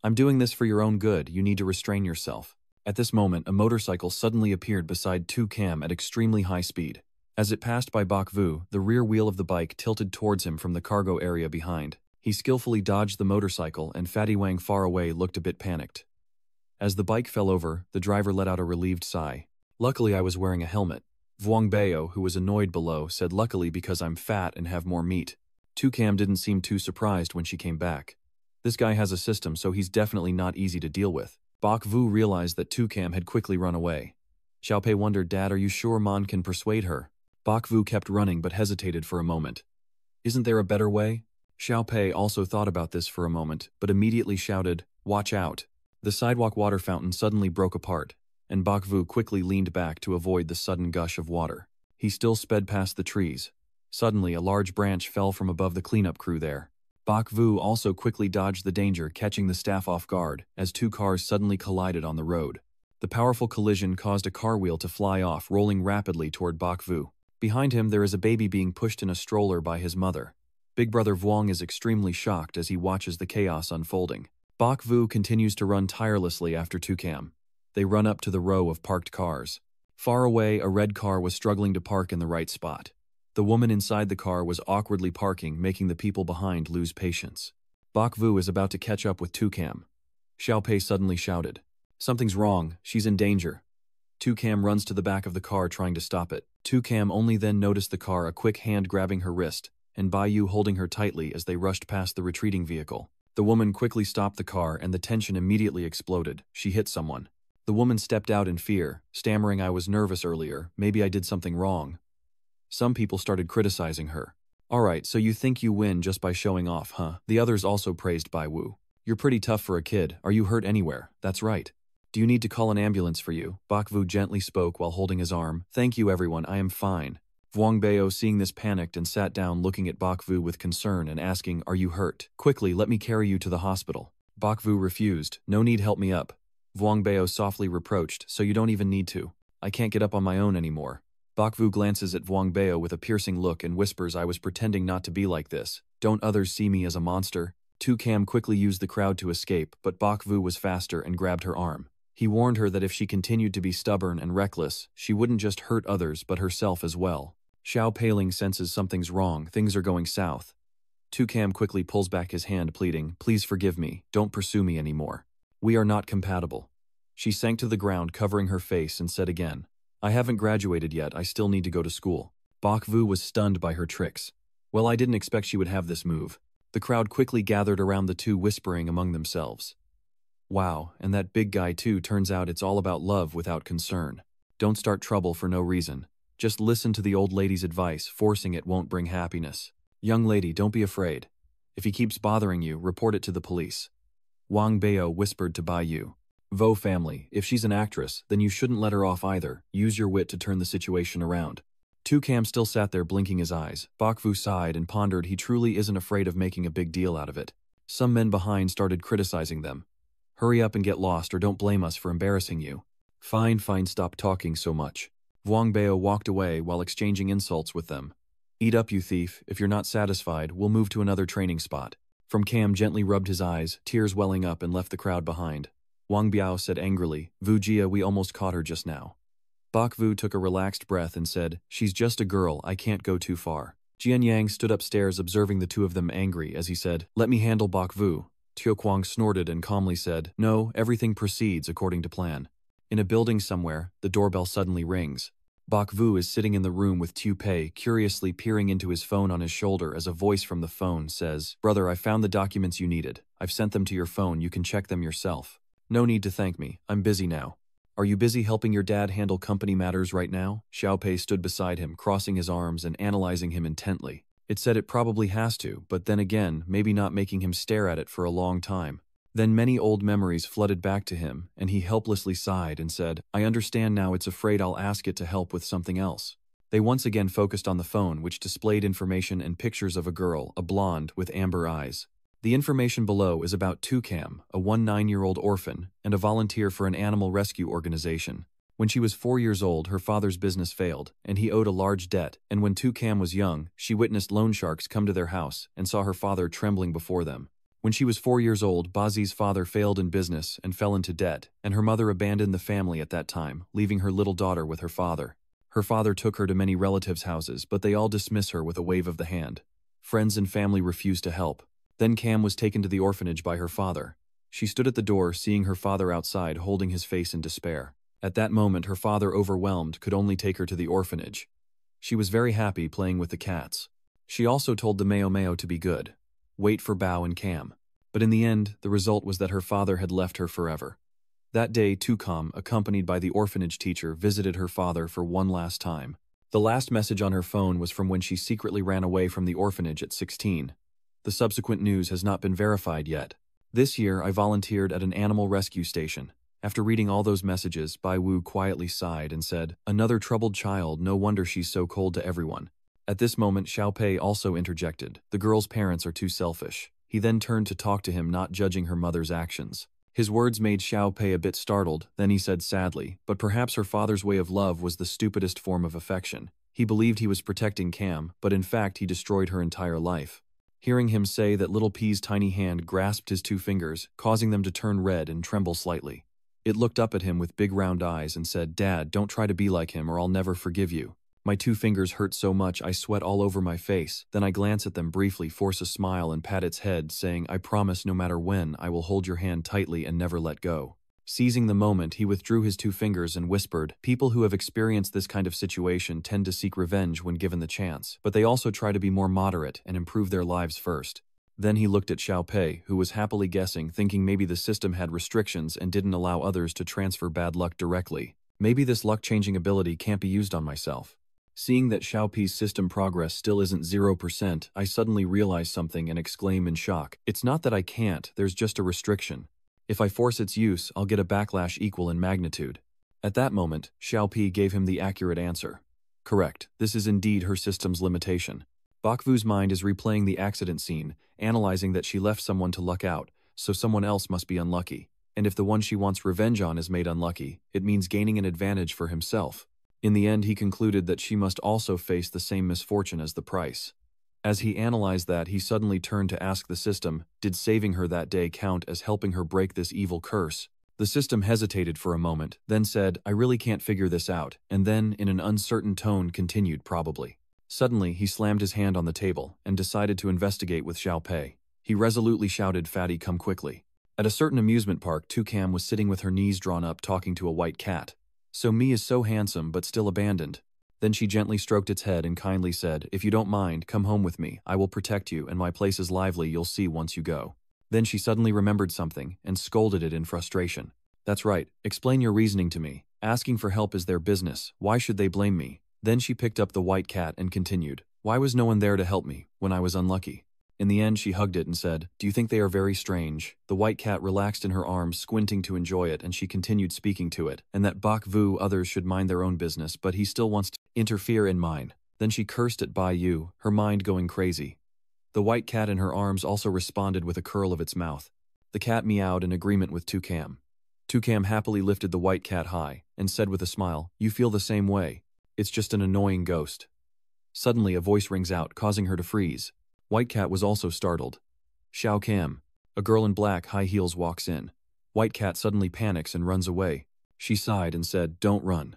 "I'm doing this for your own good, you need to restrain yourself." At this moment, a motorcycle suddenly appeared beside Tu Cam at extremely high speed. As it passed by Bok Vu, the rear wheel of the bike tilted towards him from the cargo area behind. He skillfully dodged the motorcycle, and Fatty Wang far away looked a bit panicked. As the bike fell over, the driver let out a relieved sigh. "Luckily I was wearing a helmet." Vuong Bao, who was annoyed below, said, "Luckily because I'm fat and have more meat." Tu Cam didn't seem too surprised when she came back. This guy has a system, so he's definitely not easy to deal with. Bok Vu realized that Tu Cam had quickly run away. Xiao Pei wondered, "Dad, are you sure Mon can persuade her?" Bok Vu kept running but hesitated for a moment. "Isn't there a better way?" Xiao Pei also thought about this for a moment, but immediately shouted, "Watch out." The sidewalk water fountain suddenly broke apart, and Bok Vu quickly leaned back to avoid the sudden gush of water. He still sped past the trees. Suddenly, a large branch fell from above the cleanup crew there. Bok Vu also quickly dodged the danger, catching the staff off guard, as two cars suddenly collided on the road. The powerful collision caused a car wheel to fly off, rolling rapidly toward Bok Vu. Behind him, there is a baby being pushed in a stroller by his mother. Big Brother Vuong is extremely shocked as he watches the chaos unfolding. Bok Vu continues to run tirelessly after Tu Cam. They run up to the row of parked cars. Far away, a red car was struggling to park in the right spot. The woman inside the car was awkwardly parking, making the people behind lose patience. Bok Vu is about to catch up with Tu Cam. Xiao Pei suddenly shouted, "Something's wrong, she's in danger." Tu Cam runs to the back of the car trying to stop it. Tu Cam only then noticed the car, a quick hand grabbing her wrist, and Bai Yu holding her tightly as they rushed past the retreating vehicle. The woman quickly stopped the car and the tension immediately exploded. She hit someone. The woman stepped out in fear, stammering, "I was nervous earlier, maybe I did something wrong." Some people started criticizing her. "Alright, so you think you win just by showing off, huh?" The others also praised Bai Wu. "You're pretty tough for a kid. Are you hurt anywhere?" "That's right." "Do you need to call an ambulance for you?" Bok Vu gently spoke while holding his arm. "Thank you everyone, I am fine." Vuong Bao, seeing this, panicked and sat down, looking at Bok Vu with concern and asking, "Are you hurt? Quickly, let me carry you to the hospital." Bok Vu refused. "No need, help me up." Vuong Bao softly reproached, "So you don't even need to. I can't get up on my own anymore." Bok Vu glances at Vuong Bao with a piercing look and whispers, "I was pretending not to be like this. Don't others see me as a monster?" Tu Cam quickly used the crowd to escape, but Bok Vu was faster and grabbed her arm. He warned her that if she continued to be stubborn and reckless, she wouldn't just hurt others but herself as well. Xiao Peiling senses something's wrong, things are going south. Tu Cam quickly pulls back his hand, pleading, "Please forgive me, don't pursue me anymore. We are not compatible." She sank to the ground, covering her face, and said again, "I haven't graduated yet, I still need to go to school." Bok Vu was stunned by her tricks. "Well, I didn't expect she would have this move." The crowd quickly gathered around the two, whispering among themselves. "Wow, and that big guy too, turns out it's all about love without concern. Don't start trouble for no reason. Just listen to the old lady's advice, forcing it won't bring happiness. Young lady, don't be afraid. If he keeps bothering you, report it to the police." Wang Bao whispered to Bai Yu. "Vo family, if she's an actress, then you shouldn't let her off either. Use your wit to turn the situation around." Tu Cam still sat there blinking his eyes. Bok Vu sighed and pondered he truly isn't afraid of making a big deal out of it. Some men behind started criticizing them. "Hurry up and get lost or don't blame us for embarrassing you." Fine, stop talking so much." Vuong Bao walked away while exchanging insults with them. "Eat up, you thief. If you're not satisfied, we'll move to another training spot." From Cam gently rubbed his eyes, tears welling up, and left the crowd behind. Wang Biao said angrily, "Vu Jia, we almost caught her just now." Bok Vu took a relaxed breath and said, "She's just a girl, I can't go too far." Jian Yang stood upstairs observing the two of them, angry as he said, "Let me handle Bok Vu." Tio Kwang snorted and calmly said, "No, everything proceeds according to plan." In a building somewhere, the doorbell suddenly rings. Bok Vu is sitting in the room with Tu Pei, curiously peering into his phone on his shoulder as a voice from the phone says, "Brother, I found the documents you needed. I've sent them to your phone, you can check them yourself. No need to thank me, I'm busy now." "Are you busy helping your dad handle company matters right now?" Xiao Pei stood beside him, crossing his arms and analyzing him intently. It said it probably has to, but then again, maybe not, making him stare at it for a long time. Then many old memories flooded back to him, and he helplessly sighed and said, "I understand now, it's afraid I'll ask it to help with something else." They once again focused on the phone, which displayed information and pictures of a girl, a blonde, with amber eyes. The information below is about Toucam, a 19-year-old orphan, and a volunteer for an animal rescue organization. When she was 4 years old, her father's business failed, and he owed a large debt, and when Toucam was young, she witnessed loan sharks come to their house and saw her father trembling before them. When she was 4 years old, Bazi's father failed in business and fell into debt, and her mother abandoned the family at that time, leaving her little daughter with her father. Her father took her to many relatives' houses, but they all dismiss her with a wave of the hand. Friends and family refused to help. Then Cam was taken to the orphanage by her father. She stood at the door, seeing her father outside, holding his face in despair. At that moment, her father, overwhelmed, could only take her to the orphanage. She was very happy playing with the cats. She also told the Meo Meo to be good. Wait for Bao and Cam. But in the end, the result was that her father had left her forever. That day, Toucam, accompanied by the orphanage teacher, visited her father for one last time. The last message on her phone was from when she secretly ran away from the orphanage at 16. The subsequent news has not been verified yet. This year, I volunteered at an animal rescue station. After reading all those messages, Bai Wu quietly sighed and said, "Another troubled child, no wonder she's so cold to everyone." At this moment, Xiao Pei also interjected, "The girl's parents are too selfish." He then turned to talk to him, not judging her mother's actions. His words made Xiao Pei a bit startled, then he said sadly, "But perhaps her father's way of love was the stupidest form of affection. He believed he was protecting Cam, but in fact he destroyed her entire life." Hearing him say that, Little P's tiny hand grasped his 2 fingers, causing them to turn red and tremble slightly. It looked up at him with big round eyes and said, "Dad, don't try to be like him or I'll never forgive you." My 2 fingers hurt so much I sweat all over my face. Then I glance at them briefly, force a smile and pat its head, saying, "I promise no matter when, I will hold your hand tightly and never let go." Seizing the moment, he withdrew his 2 fingers and whispered, "People who have experienced this kind of situation tend to seek revenge when given the chance, but they also try to be more moderate and improve their lives first." Then he looked at Xiao Pei, who was happily guessing, thinking maybe the system had restrictions and didn't allow others to transfer bad luck directly. Maybe this luck-changing ability can't be used on myself. Seeing that Xiao Pei's system progress still isn't 0%, I suddenly realize something and exclaim in shock. "It's not that I can't, there's just a restriction. If I force its use, I'll get a backlash equal in magnitude." At that moment, Xiao Pei gave him the accurate answer. Correct, this is indeed her system's limitation. Bok Vu's mind is replaying the accident scene, analyzing that she left someone to luck out, so someone else must be unlucky. And if the one she wants revenge on is made unlucky, it means gaining an advantage for himself. In the end, he concluded that she must also face the same misfortune as the price. As he analyzed that, he suddenly turned to ask the system, did saving her that day count as helping her break this evil curse? The system hesitated for a moment, then said, "I really can't figure this out," and then, in an uncertain tone, continued, "Probably." Suddenly, he slammed his hand on the table and decided to investigate with Xiao Pei. He resolutely shouted, "Fatty, come quickly." At a certain amusement park, Toucam was sitting with her knees drawn up talking to a white cat. "So me is so handsome but still abandoned." Then she gently stroked its head and kindly said, "If you don't mind, come home with me. I will protect you and my place is lively, you'll see once you go." Then she suddenly remembered something and scolded it in frustration. "That's right, explain your reasoning to me. Asking for help is their business, why should they blame me?" Then she picked up the white cat and continued, "Why was no one there to help me when I was unlucky?" In the end, she hugged it and said, "Do you think they are very strange?" The white cat relaxed in her arms, squinting to enjoy it, and she continued speaking to it, and that Bok Vu others should mind their own business, but he still wants to interfere in mine. Then she cursed at Bai Yu, her mind going crazy. The white cat in her arms also responded with a curl of its mouth. The cat meowed in agreement with Toucam. Toucam happily lifted the white cat high and said with a smile, "You feel the same way. It's just an annoying ghost." Suddenly a voice rings out, causing her to freeze. White cat was also startled. "Xiao Cam." A girl in black high heels walks in. White cat suddenly panics and runs away. She sighed and said, "Don't run."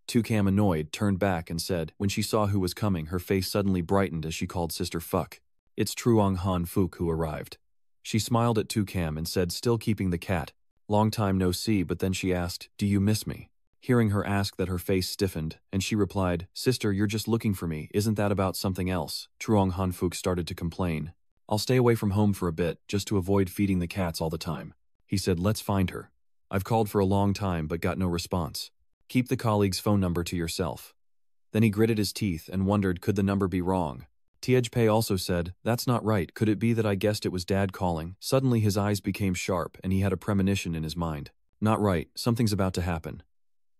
Toucam, annoyed, turned back and said, when she saw who was coming, her face suddenly brightened as she called Sister Fuck. It's Truong Han Fook who arrived. She smiled at Toucam and said, still keeping the cat, "Long time no see," but then she asked, "Do you miss me?" Hearing her ask that, her face stiffened, and she replied, "Sister, you're just looking for me, isn't that about something else?" Truong Hanfuk started to complain. "I'll stay away from home for a bit, just to avoid feeding the cats all the time." He said, "Let's find her. I've called for a long time but got no response. Keep the colleague's phone number to yourself." Then he gritted his teeth and wondered, could the number be wrong? Tiejpei also said, "That's not right, could it be that I guessed it was Dad calling?" Suddenly his eyes became sharp and he had a premonition in his mind. "Not right, something's about to happen,"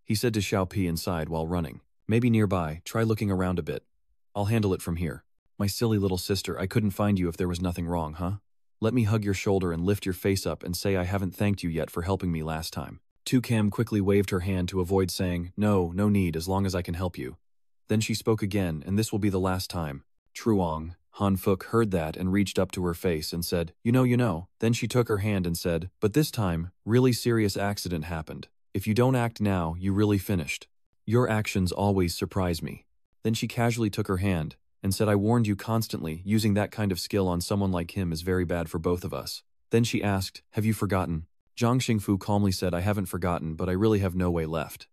he said to Xiaopi inside while running. "Maybe nearby, try looking around a bit. I'll handle it from here." "My silly little sister, I couldn't find you if there was nothing wrong, huh? Let me hug your shoulder and lift your face up and say I haven't thanked you yet for helping me last time." Tukam quickly waved her hand to avoid saying, "No, no need, as long as I can help you." Then she spoke again, "And this will be the last time." Truong Hanfuk heard that and reached up to her face and said, you know. Then she took her hand and said, "But this time, really serious accident happened. If you don't act now, you really finished. Your actions always surprise me." Then she casually took her hand and said, "I warned you constantly, using that kind of skill on someone like him is very bad for both of us." Then she asked, "Have you forgotten?" Zhang Xingfu calmly said, "I haven't forgotten, but I really have no way left."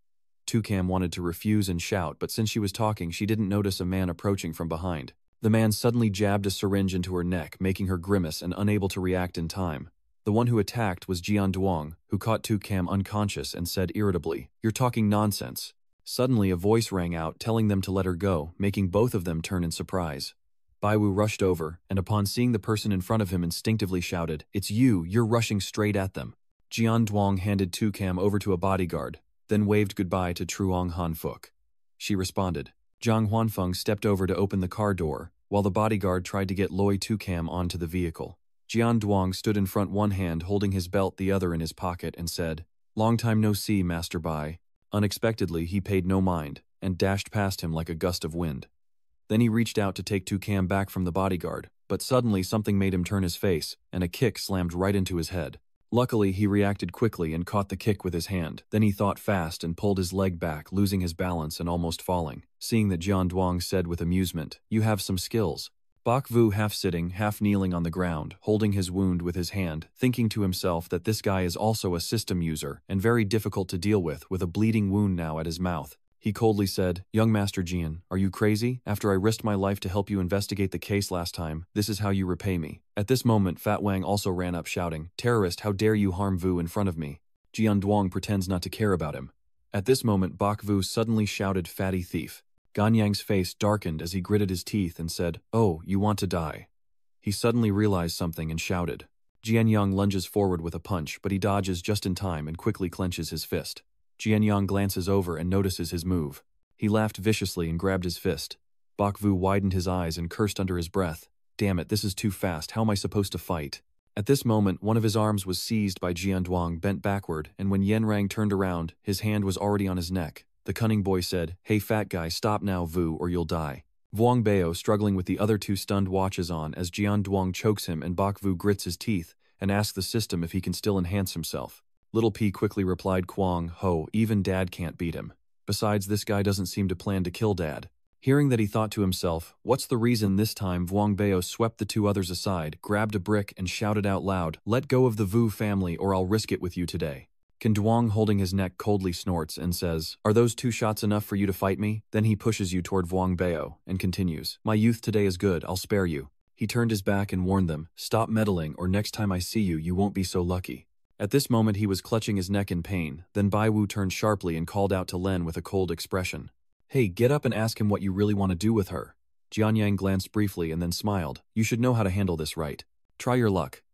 Tukam wanted to refuse and shout, but since she was talking, she didn't notice a man approaching from behind. The man suddenly jabbed a syringe into her neck, making her grimace and unable to react in time. The one who attacked was Jian Duong, who caught Tukam unconscious and said irritably, "You're talking nonsense." Suddenly a voice rang out telling them to let her go, making both of them turn in surprise. Baiwu rushed over, and upon seeing the person in front of him instinctively shouted, "It's you, you're rushing straight at them." Jian Duong handed Tukam over to a bodyguard, then waved goodbye to Truong Hanfuk. She responded. Zhang Huanfeng stepped over to open the car door, while the bodyguard tried to get Loi Tukam onto the vehicle. Jian Duong stood in front, one hand holding his belt, the other in his pocket, and said, "Long time no see, Master Bai." Unexpectedly, he paid no mind, and dashed past him like a gust of wind. Then he reached out to take Tukam back from the bodyguard, but suddenly something made him turn his face, and a kick slammed right into his head. Luckily, he reacted quickly and caught the kick with his hand. Then he thought fast and pulled his leg back, losing his balance and almost falling. Seeing that, Jian Duong said with amusement, "You have some skills." Bak Vu, half sitting, half kneeling on the ground, holding his wound with his hand, thinking to himself that this guy is also a system user and very difficult to deal with a bleeding wound now at his mouth. He coldly said, "Young Master Jian, are you crazy? After I risked my life to help you investigate the case last time, this is how you repay me." At this moment, Fat Wang also ran up shouting, "Terrorist, how dare you harm Vu in front of me?" Jian Duong pretends not to care about him. At this moment, Bak Vu suddenly shouted, "Fatty thief." Ganyang's face darkened as he gritted his teeth and said, "Oh, you want to die." He suddenly realized something and shouted. Jianyang lunges forward with a punch, but he dodges just in time and quickly clenches his fist. Jianyang glances over and notices his move. He laughed viciously and grabbed his fist. Bak Vu widened his eyes and cursed under his breath. "Damn it, this is too fast, how am I supposed to fight?" At this moment, one of his arms was seized by Jian Duong, bent backward, and when Yen Rang turned around, his hand was already on his neck. The cunning boy said, "Hey fat guy, stop now, Vu, or you'll die." Vuong Bao struggling with the other two stunned watches on as Jian Duong chokes him and Bak Vu grits his teeth and asks the system if he can still enhance himself. Little P quickly replied, "Kwang ho, even Dad can't beat him. Besides, this guy doesn't seem to plan to kill Dad." Hearing that, he thought to himself, "What's the reason this time?" Vuong Bao swept the two others aside, grabbed a brick and shouted out loud, "Let go of the Vu family or I'll risk it with you today." Can Duong, holding his neck, coldly snorts and says, "Are those 2 shots enough for you to fight me?" Then he pushes you toward Vuong Bao and continues, "My youth today is good, I'll spare you." He turned his back and warned them, "Stop meddling or next time I see you, you won't be so lucky." At this moment he was clutching his neck in pain, then Bai Wu turned sharply and called out to Len with a cold expression. "Hey, get up and ask him what you really want to do with her." Jianyang glanced briefly and then smiled. "You should know how to handle this, right? Try your luck."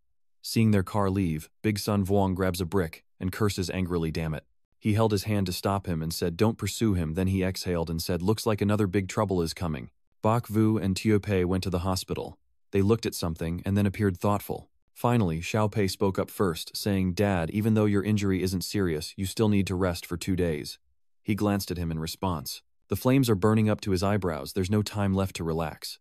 Seeing their car leave, Big Son Vuong grabs a brick and curses angrily, "Damn it." He held his hand to stop him and said, "Don't pursue him." Then he exhaled and said, "Looks like another big trouble is coming." Bak Vu and Tio Pei went to the hospital. They looked at something and then appeared thoughtful. Finally, Xiao Pei spoke up first, saying, "Dad, even though your injury isn't serious, you still need to rest for 2 days." He glanced at him in response. The flames are burning up to his eyebrows, there's no time left to relax.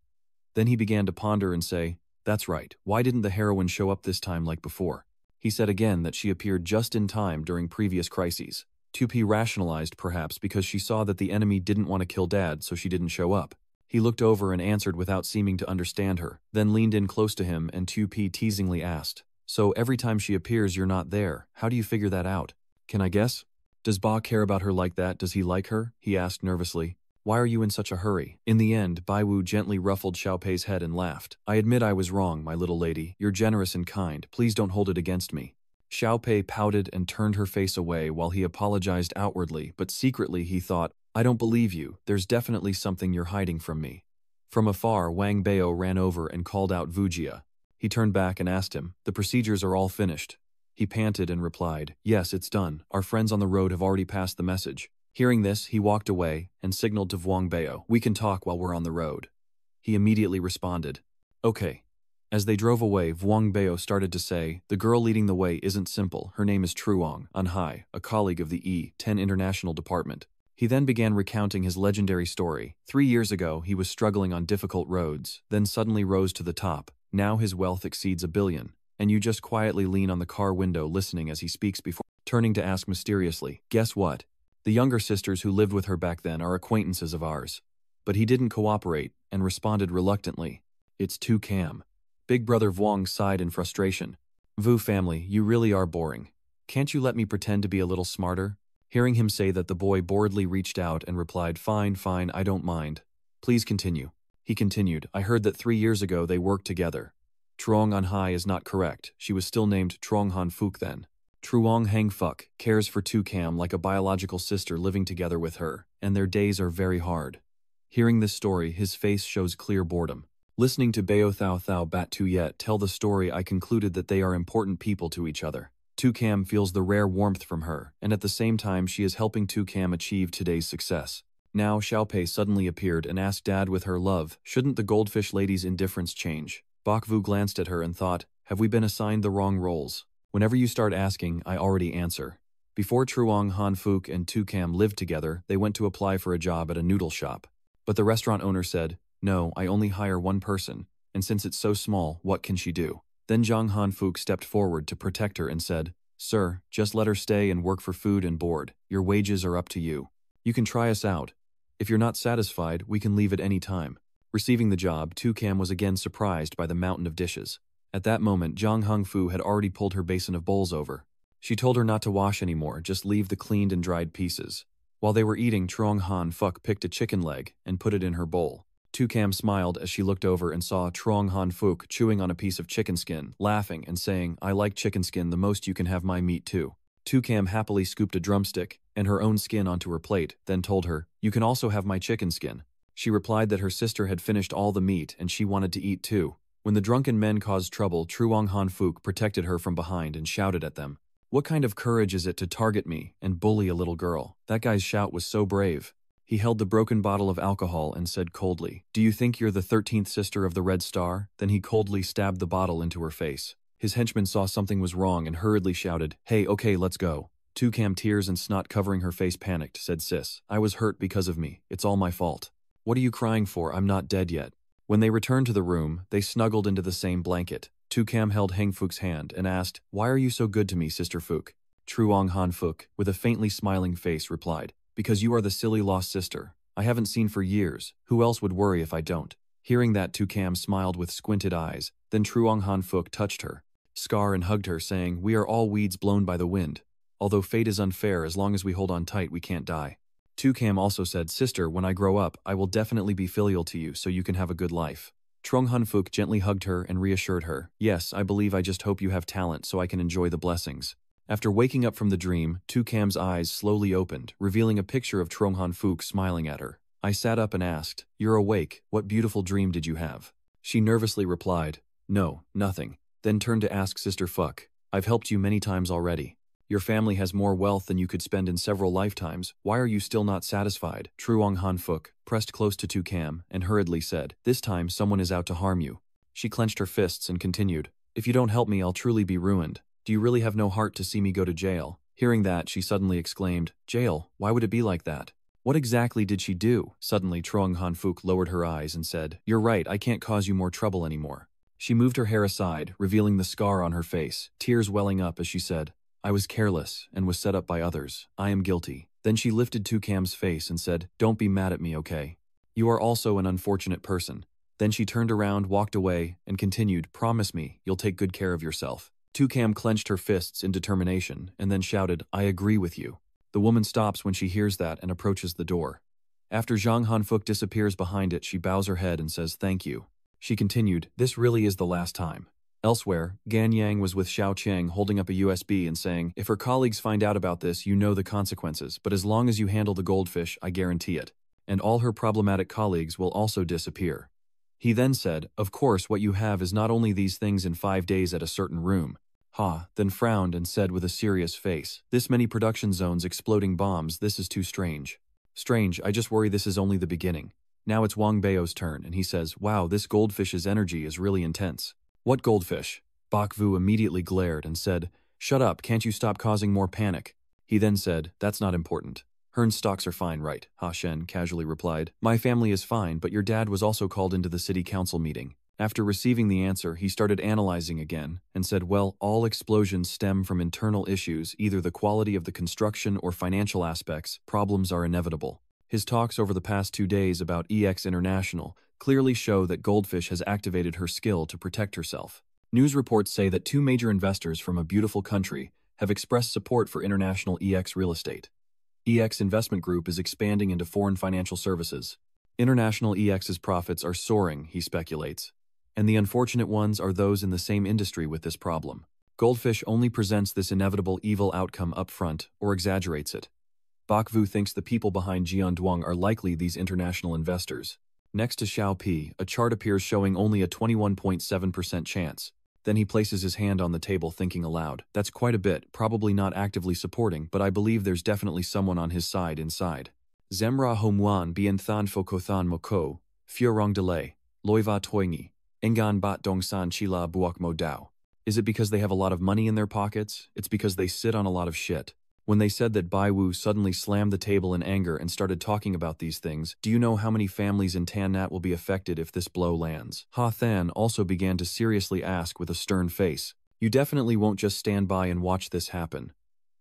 Then he began to ponder and say, "That's right, why didn't the heroine show up this time like before?" He said again that she appeared just in time during previous crises. 2P rationalized perhaps because she saw that the enemy didn't want to kill Dad, so she didn't show up. He looked over and answered without seeming to understand her, then leaned in close to him and 2P teasingly asked, "So every time she appears you're not there, how do you figure that out?" "Can I guess?" Does Ba care about her like that? Does he like her? He asked nervously. Why are you in such a hurry? In the end, Baiwu gently ruffled Xiaopei's head and laughed. I admit I was wrong, my little lady. You're generous and kind. Please don't hold it against me. Xiaopei pouted and turned her face away while he apologized outwardly, but secretly he thought, I don't believe you. There's definitely something you're hiding from me. From afar, Wang Bao ran over and called out Vujia. He turned back and asked him, the procedures are all finished. He panted and replied, yes, it's done. Our friends on the road have already passed the message. Hearing this, he walked away and signaled to Wang Bao, we can talk while we're on the road. He immediately responded, okay. As they drove away, Wang Bao started to say, the girl leading the way isn't simple. Her name is Truong Anhai, a colleague of the E-10 International Department. He then began recounting his legendary story. 3 years ago, he was struggling on difficult roads, then suddenly rose to the top. Now his wealth exceeds $1 billion. And you just quietly lean on the car window listening as he speaks before turning to ask mysteriously, guess what? The younger sisters who lived with her back then are acquaintances of ours. But he didn't cooperate and responded reluctantly, it's too Cam. Big brother Vuong sighed in frustration. Vu family, you really are boring. Can't you let me pretend to be a little smarter? Hearing him say that, the boy boredly reached out and replied, fine, I don't mind. Please continue. He continued, I heard that 3 years ago they worked together. Truong Anhai is not correct. She was still named Truong Han Fuk then. Truong Hang Fuk cares for Tu Cam like a biological sister living together with her, and their days are very hard. Hearing this story, his face shows clear boredom. Listening to Bao Thao Thao Bat Tu Yet tell the story, I concluded that they are important people to each other. Tu Cam feels the rare warmth from her, and at the same time she is helping Tu Cam achieve today's success. Now Xiaopei suddenly appeared and asked Dad with her love, shouldn't the goldfish lady's indifference change? Bakvu glanced at her and thought, have we been assigned the wrong roles? Whenever you start asking, I already answer. Before Truong Han Fuk and Tu Cam lived together, they went to apply for a job at a noodle shop. But the restaurant owner said, no, I only hire one person, and since it's so small, what can she do? Then Zhang Han Fuk stepped forward to protect her and said, sir, just let her stay and work for food and board. Your wages are up to you. You can try us out. If you're not satisfied, we can leave at any time. Receiving the job, Tu Cam was again surprised by the mountain of dishes. At that moment, Zhang Hongfu had already pulled her basin of bowls over. She told her not to wash anymore, just leave the cleaned and dried pieces. While they were eating, Truong Han Fuk picked a chicken leg and put it in her bowl. Tu Cam smiled as she looked over and saw Truong Han Fuk chewing on a piece of chicken skin, laughing and saying, I like chicken skin the most, you can have my meat too. Tu Cam happily scooped a drumstick and her own skin onto her plate, then told her, you can also have my chicken skin. She replied that her sister had finished all the meat and she wanted to eat too. When the drunken men caused trouble, Truong Han Fuk protected her from behind and shouted at them. What kind of courage is it to target me and bully a little girl? That guy's shout was so brave. He held the broken bottle of alcohol and said coldly, do you think you're the 13th sister of the Red Star? Then he coldly stabbed the bottle into her face. His henchman saw something was wrong and hurriedly shouted, hey, okay, let's go. Tu Cam, tears and snot covering her face, panicked, said, sis, I was hurt because of me. It's all my fault. What are you crying for? I'm not dead yet. When they returned to the room, they snuggled into the same blanket. Tu Cam held Heng Fuk's hand and asked, why are you so good to me, Sister Fuk? Truong Han Fuk, with a faintly smiling face, replied, because you are the silly lost sister I haven't seen for years. Who else would worry if I don't? Hearing that, Tu Cam smiled with squinted eyes. Then Truong Han Fuk touched her scar and hugged her, saying, we are all weeds blown by the wind. Although fate is unfair, as long as we hold on tight, we can't die. Tu Cam also said, sister, when I grow up, I will definitely be filial to you so you can have a good life. Truong Han Fuk gently hugged her and reassured her, yes, I believe, I just hope you have talent so I can enjoy the blessings. After waking up from the dream, Tu Cam's eyes slowly opened, revealing a picture of Truong Han Fuk smiling at her. I sat up and asked, you're awake, what beautiful dream did you have? She nervously replied, no, nothing. Then turned to ask Sister Fuk, I've helped you many times already. Your family has more wealth than you could spend in several lifetimes. Why are you still not satisfied? Truong Han Fuk pressed close to Tu Cam and hurriedly said, this time someone is out to harm you. She clenched her fists and continued, if you don't help me, I'll truly be ruined. Do you really have no heart to see me go to jail? Hearing that, she suddenly exclaimed, jail? Why would it be like that? What exactly did she do? Suddenly, Truong Han Fuk lowered her eyes and said, you're right, I can't cause you more trouble anymore. She moved her hair aside, revealing the scar on her face, tears welling up as she said, I was careless and was set up by others. I am guilty. Then she lifted Tu Cam's face and said, don't be mad at me, okay? You are also an unfortunate person. Then she turned around, walked away, and continued, promise me, you'll take good care of yourself. Tu Cam clenched her fists in determination and then shouted, I agree with you. The woman stops when she hears that and approaches the door. After Zhang Hanfuk disappears behind it, she bows her head and says thank you. She continued, this really is the last time. Elsewhere, Gan Yang was with Xiao Cheng holding up a USB and saying, if her colleagues find out about this, you know the consequences, but as long as you handle the goldfish, I guarantee it. And all her problematic colleagues will also disappear. He then said, of course what you have is not only these things in 5 days at a certain room. Then frowned and said with a serious face, this many production zones exploding bombs, this is too strange. Strange, I just worry this is only the beginning. Now it's Wang Beo's turn and he says, wow, this goldfish's energy is really intense. What goldfish? Bak Vu immediately glared and said, shut up, can't you stop causing more panic? He then said, that's not important. Hearn's stocks are fine, right? Ha Shen casually replied, my family is fine, but your dad was also called into the city council meeting. After receiving the answer, he started analyzing again and said, well, all explosions stem from internal issues, either the quality of the construction or financial aspects, problems are inevitable. His talks over the past 2 days about EX International clearly show that Goldfish has activated her skill to protect herself. News reports say that 2 major investors from a beautiful country have expressed support for international EX real estate. EX Investment Group is expanding into foreign financial services. International EX's profits are soaring, he speculates. And the unfortunate ones are those in the same industry with this problem. Goldfish only presents this inevitable evil outcome up front or exaggerates it. Bak Vu thinks the people behind Jianduang are likely these international investors. Next to Xiao Pi, a chart appears showing only a 21.7% chance. Then he places his hand on the table thinking aloud. That's quite a bit, probably not actively supporting, but I believe there's definitely someone on his side inside. Zemra Homuan bien than fokothan moko, furong delay, loiva toingi. Engan bat dongsan chila buok mo dao. Is it because they have a lot of money in their pockets? It's because they sit on a lot of shit. When they said that Bai Wu suddenly slammed the table in anger and started talking about these things, do you know how many families in Tan Nat will be affected if this blow lands? Ha Than also began to seriously ask with a stern face. You definitely won't just stand by and watch this happen.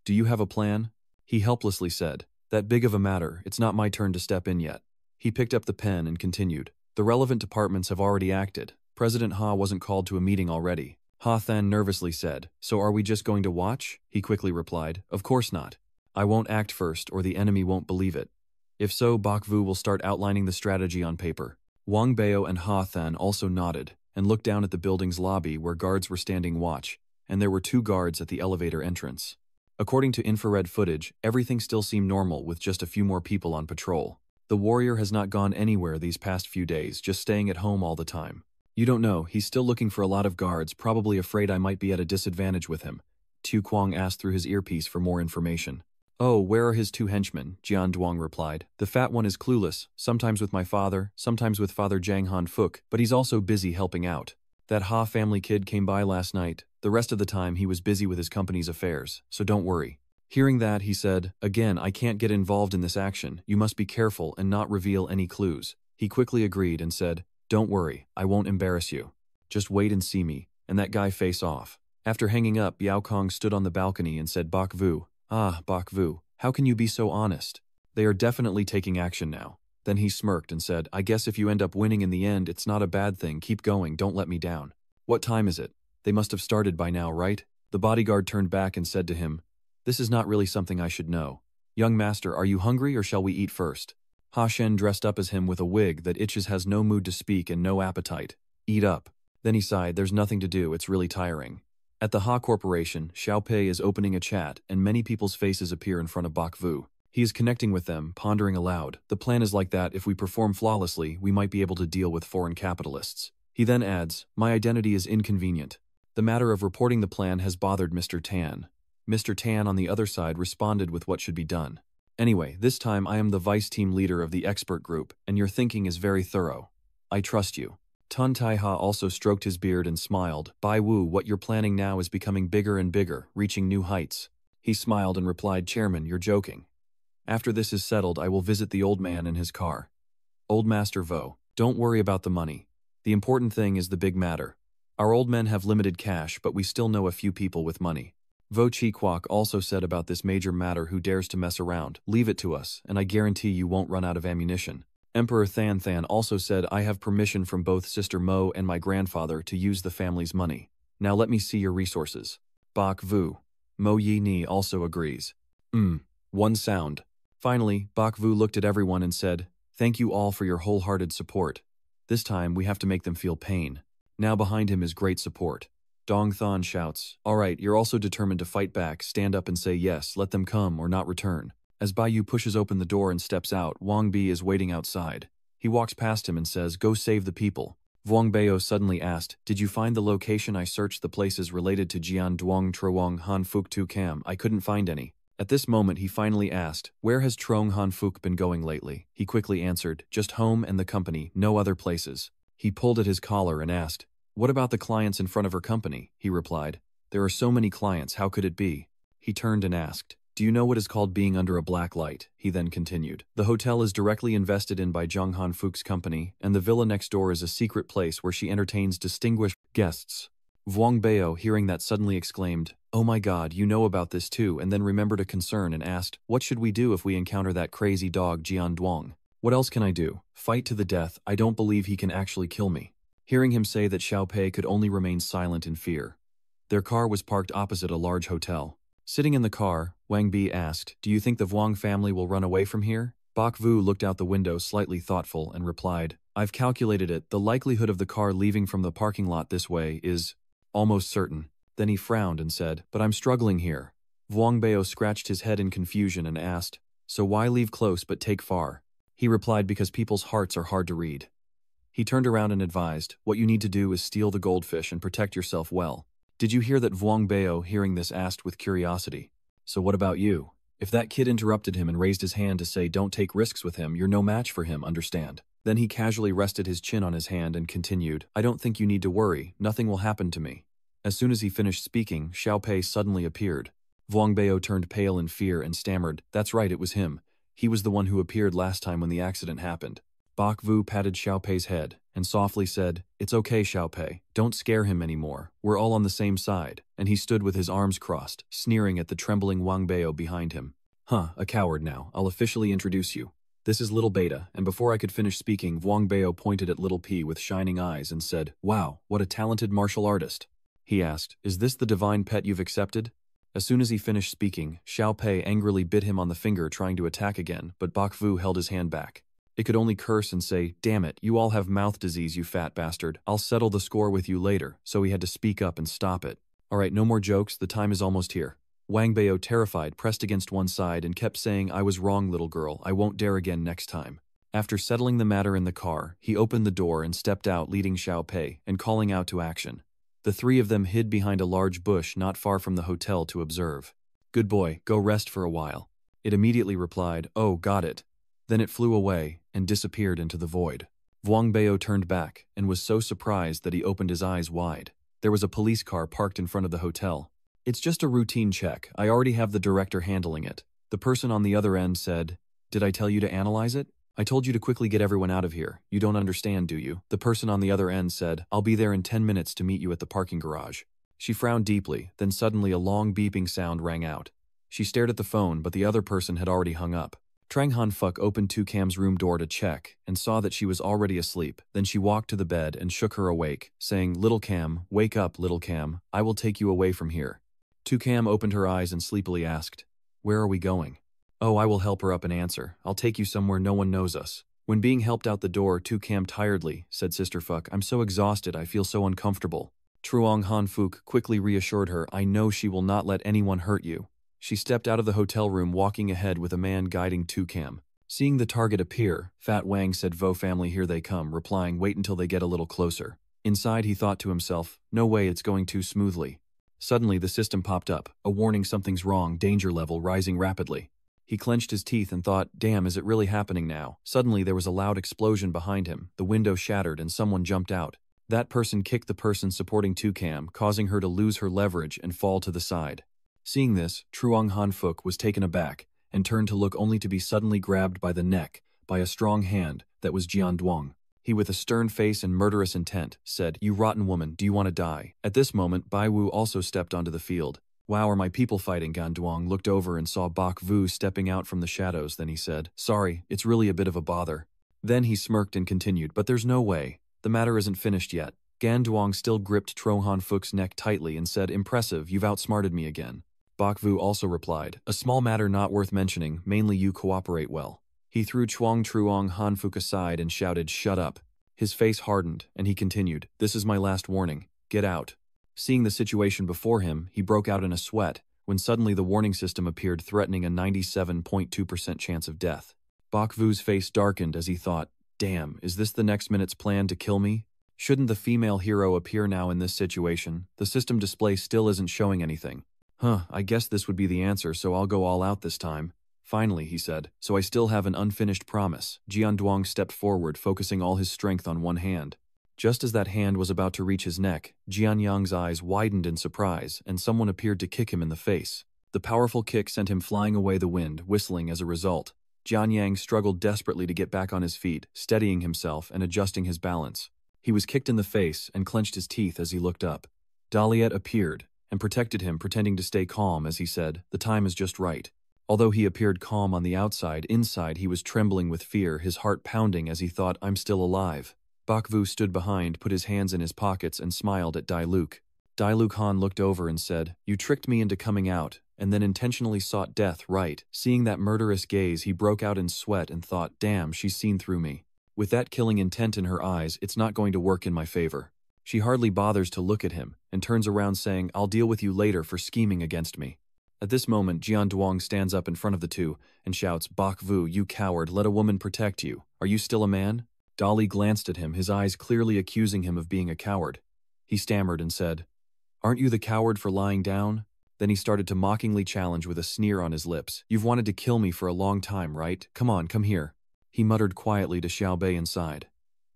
Do you have a plan? He helplessly said. That big of a matter, it's not my turn to step in yet. He picked up the pen and continued. The relevant departments have already acted. President Ha wasn't called to a meeting already. Ha Than nervously said, so are we just going to watch? He quickly replied, of course not. I won't act first or the enemy won't believe it. If so, Bak Vu will start outlining the strategy on paper. Wang Bao and Ha Than also nodded and looked down at the building's lobby where guards were standing watch, and there were 2 guards at the elevator entrance. According to infrared footage, everything still seemed normal with just a few more people on patrol. The warrior has not gone anywhere these past few days, just staying at home all the time. You don't know, he's still looking for a lot of guards, probably afraid I might be at a disadvantage with him. Tu Kwang asked through his earpiece for more information. Oh, where are his 2 henchmen? Jian Duang replied. The fat one is clueless, sometimes with my father, sometimes with Father Zhang Han Fuk, but he's also busy helping out. That Ha family kid came by last night. The rest of the time he was busy with his company's affairs, so don't worry. Hearing that, he said, again, I can't get involved in this action. You must be careful and not reveal any clues. He quickly agreed and said, don't worry, I won't embarrass you. Just wait and see me, and that guy face off. After hanging up, Yao Kong stood on the balcony and said, Bak Vu. Ah, Bak Vu, how can you be so honest? They are definitely taking action now. Then he smirked and said, I guess if you end up winning in the end, it's not a bad thing. Keep going, don't let me down. What time is it? They must have started by now, right? The bodyguard turned back and said to him, this is not really something I should know. Young master, are you hungry or shall we eat first? Ha Shen dressed up as him with a wig that itches, has no mood to speak and no appetite. Eat up. Then he sighed, there's nothing to do, it's really tiring. At the Ha Corporation, Xiao Pei is opening a chat and many people's faces appear in front of Bak Vu. He is connecting with them, pondering aloud. The plan is like that, if we perform flawlessly, we might be able to deal with foreign capitalists. He then adds, my identity is inconvenient. The matter of reporting the plan has bothered Mr. Tan. Mr. Tan on the other side responded with what should be done. Anyway, this time I am the vice team leader of the expert group, and your thinking is very thorough. I trust you. Tun Taiha also stroked his beard and smiled. Bai Wu, what you're planning now is becoming bigger and bigger, reaching new heights. He smiled and replied, Chairman, you're joking. After this is settled, I will visit the old man in his car. Old Master Vo, don't worry about the money. The important thing is the big matter. Our old men have limited cash, but we still know a few people with money. Vo Chi Kwok also said about this major matter, who dares to mess around, leave it to us, and I guarantee you won't run out of ammunition. Emperor Than Than also said, I have permission from both Sister Mo and my grandfather to use the family's money. Now let me see your resources. Bak Vu. Mo Yi Ni also agrees. One sound. Finally, Bak Vu looked at everyone and said, "Thank you all for your wholehearted support. This time, we have to make them feel pain." Now behind him is great support. Dong Thon shouts, "All right, you're also determined to fight back, stand up and say yes, let them come or not return." As Bai pushes open the door and steps out, Wang Bi is waiting outside. He walks past him and says, "Go save the people." Wang Bao suddenly asked, "Did you find the location? I searched the places related to Jian Duong Truong Han Fuk Tu Cam. I couldn't find any." At this moment he finally asked, "Where has Trong Han Fuk been going lately?" He quickly answered, "Just home and the company, no other places." He pulled at his collar and asked, "What about the clients in front of her company?" He replied, "There are so many clients, how could it be?" He turned and asked, "Do you know what is called being under a black light?" He then continued, "The hotel is directly invested in by Zhang Han Fuk's company, and the villa next door is a secret place where she entertains distinguished guests." Vuong Bao, hearing that, suddenly exclaimed, "Oh my god, you know about this too," and then remembered a concern and asked, "What should we do if we encounter that crazy dog Jian Duong?" "What else can I do? Fight to the death. I don't believe he can actually kill me." Hearing him say that, Xiao Pei could only remain silent in fear. Their car was parked opposite a large hotel. Sitting in the car, Wang Bi asked, "Do you think the Vuong family will run away from here?" Bak Vu looked out the window slightly thoughtful and replied, "I've calculated it, the likelihood of the car leaving from the parking lot this way is almost certain." Then he frowned and said, "But I'm struggling here." Vuong Bao scratched his head in confusion and asked, "So why leave close but take far?" He replied, "Because people's hearts are hard to read." He turned around and advised, "What you need to do is steal the goldfish and protect yourself well." "Did you hear that?" Vuong Bao, hearing this, asked with curiosity. "So what about you?" If that kid interrupted him and raised his hand to say don't take risks with him, you're no match for him, understand? Then he casually rested his chin on his hand and continued, "I don't think you need to worry, nothing will happen to me." As soon as he finished speaking, Xiao Pei suddenly appeared. Vuong Bao turned pale in fear and stammered, "That's right, it was him. He was the one who appeared last time when the accident happened." Bak Vu patted Xiao Pei's head and softly said, "It's okay, Xiao Pei. Don't scare him anymore. We're all on the same side." And he stood with his arms crossed, sneering at the trembling Wang Bao behind him. "Huh, a coward now. I'll officially introduce you. This is Little Beta." And before I could finish speaking, Wang Bao pointed at Little P with shining eyes and said, "Wow, what a talented martial artist." He asked, "Is this the divine pet you've accepted?" As soon as he finished speaking, Xiao Pei angrily bit him on the finger, trying to attack again, but Bak Vu held his hand back. It could only curse and say, "Damn it, you all have mouth disease, you fat bastard. I'll settle the score with you later," so he had to speak up and stop it. "Alright, no more jokes, the time is almost here." Wang Bao, terrified, pressed against one side and kept saying, "I was wrong, little girl, I won't dare again next time." After settling the matter in the car, he opened the door and stepped out, leading Xiao Pei and calling out to action. The three of them hid behind a large bush not far from the hotel to observe. "Good boy, go rest for a while." It immediately replied, "Oh, got it." Then it flew away and disappeared into the void. Vuong Bao turned back and was so surprised that he opened his eyes wide. There was a police car parked in front of the hotel. "It's just a routine check. I already have the director handling it." The person on the other end said, "Did I tell you to analyze it? I told you to quickly get everyone out of here. You don't understand, do you?" The person on the other end said, "I'll be there in 10 minutes to meet you at the parking garage." She frowned deeply, then suddenly a long beeping sound rang out. She stared at the phone, but the other person had already hung up. Trang Han Fuk opened Tu Cam's room door to check and saw that she was already asleep. Then she walked to the bed and shook her awake, saying, "Little Cam, wake up, little Cam. I will take you away from here." Tu Cam opened her eyes and sleepily asked, "Where are we going?" "Oh, I will help her up and answer. I'll take you somewhere no one knows us." When being helped out the door, Tu Cam tiredly said, "Sister Fuk, I'm so exhausted, I feel so uncomfortable." Truong Han Fuk quickly reassured her, "I know she will not let anyone hurt you." She stepped out of the hotel room, walking ahead with a man guiding Tu Cam. Seeing the target appear, Fat Wang said, "Vo family, here they come," replying, "Wait until they get a little closer." Inside, he thought to himself, "No way, it's going too smoothly." Suddenly, the system popped up, a warning something's wrong, danger level rising rapidly. He clenched his teeth and thought, "Damn, is it really happening now?" Suddenly, there was a loud explosion behind him, the window shattered and someone jumped out. That person kicked the person supporting Tu Cam, causing her to lose her leverage and fall to the side. Seeing this, Truong Han Fuk was taken aback and turned to look, only to be suddenly grabbed by the neck by a strong hand that was Jian Duong. He, with a stern face and murderous intent, said, "You rotten woman, do you want to die?" At this moment, Bai Wu also stepped onto the field. "Wow, are my people fighting?" Gan Duong looked over and saw Bak Vu stepping out from the shadows. Then he said, "Sorry, it's really a bit of a bother." Then he smirked and continued, "But there's no way. The matter isn't finished yet." Gan Duong still gripped Truong Han Fuk's neck tightly and said, "Impressive, you've outsmarted me again." Bakvu also replied, a small matter not worth mentioning, mainly you cooperate well. He threw Chuang Truong Hanfuk aside and shouted, shut up. His face hardened, and he continued, this is my last warning. Get out. Seeing the situation before him, he broke out in a sweat, when suddenly the warning system appeared threatening a 97.2% chance of death. Bakvu's face darkened as he thought, damn, is this the next minute's plan to kill me? Shouldn't the female hero appear now in this situation? The system display still isn't showing anything. I guess this would be the answer, so I'll go all out this time. Finally, he said, so I still have an unfinished promise. Jian Duong stepped forward, focusing all his strength on one hand. Just as that hand was about to reach his neck, Jian Yang's eyes widened in surprise, and someone appeared to kick him in the face. The powerful kick sent him flying away the wind, whistling as a result. Jian Yang struggled desperately to get back on his feet, steadying himself and adjusting his balance. He was kicked in the face and clenched his teeth as he looked up. Daliet appeared and protected him, pretending to stay calm as he said, the time is just right. Although he appeared calm on the outside, inside he was trembling with fear, his heart pounding as he thought, I'm still alive. Bakvu stood behind, put his hands in his pockets and smiled at Dai Luke. Dai Luke Han looked over and said, you tricked me into coming out, and then intentionally sought death, right? Seeing that murderous gaze, he broke out in sweat and thought, damn, she's seen through me. With that killing intent in her eyes, it's not going to work in my favor. She hardly bothers to look at him, and turns around saying, I'll deal with you later for scheming against me. At this moment, Jian Duong stands up in front of the two and shouts, Bakvu, you coward, let a woman protect you. Are you still a man? Dali glanced at him, his eyes clearly accusing him of being a coward. He stammered and said, aren't you the coward for lying down? Then he started to mockingly challenge with a sneer on his lips. You've wanted to kill me for a long time, right? Come on, come here. He muttered quietly to Xiaobei inside.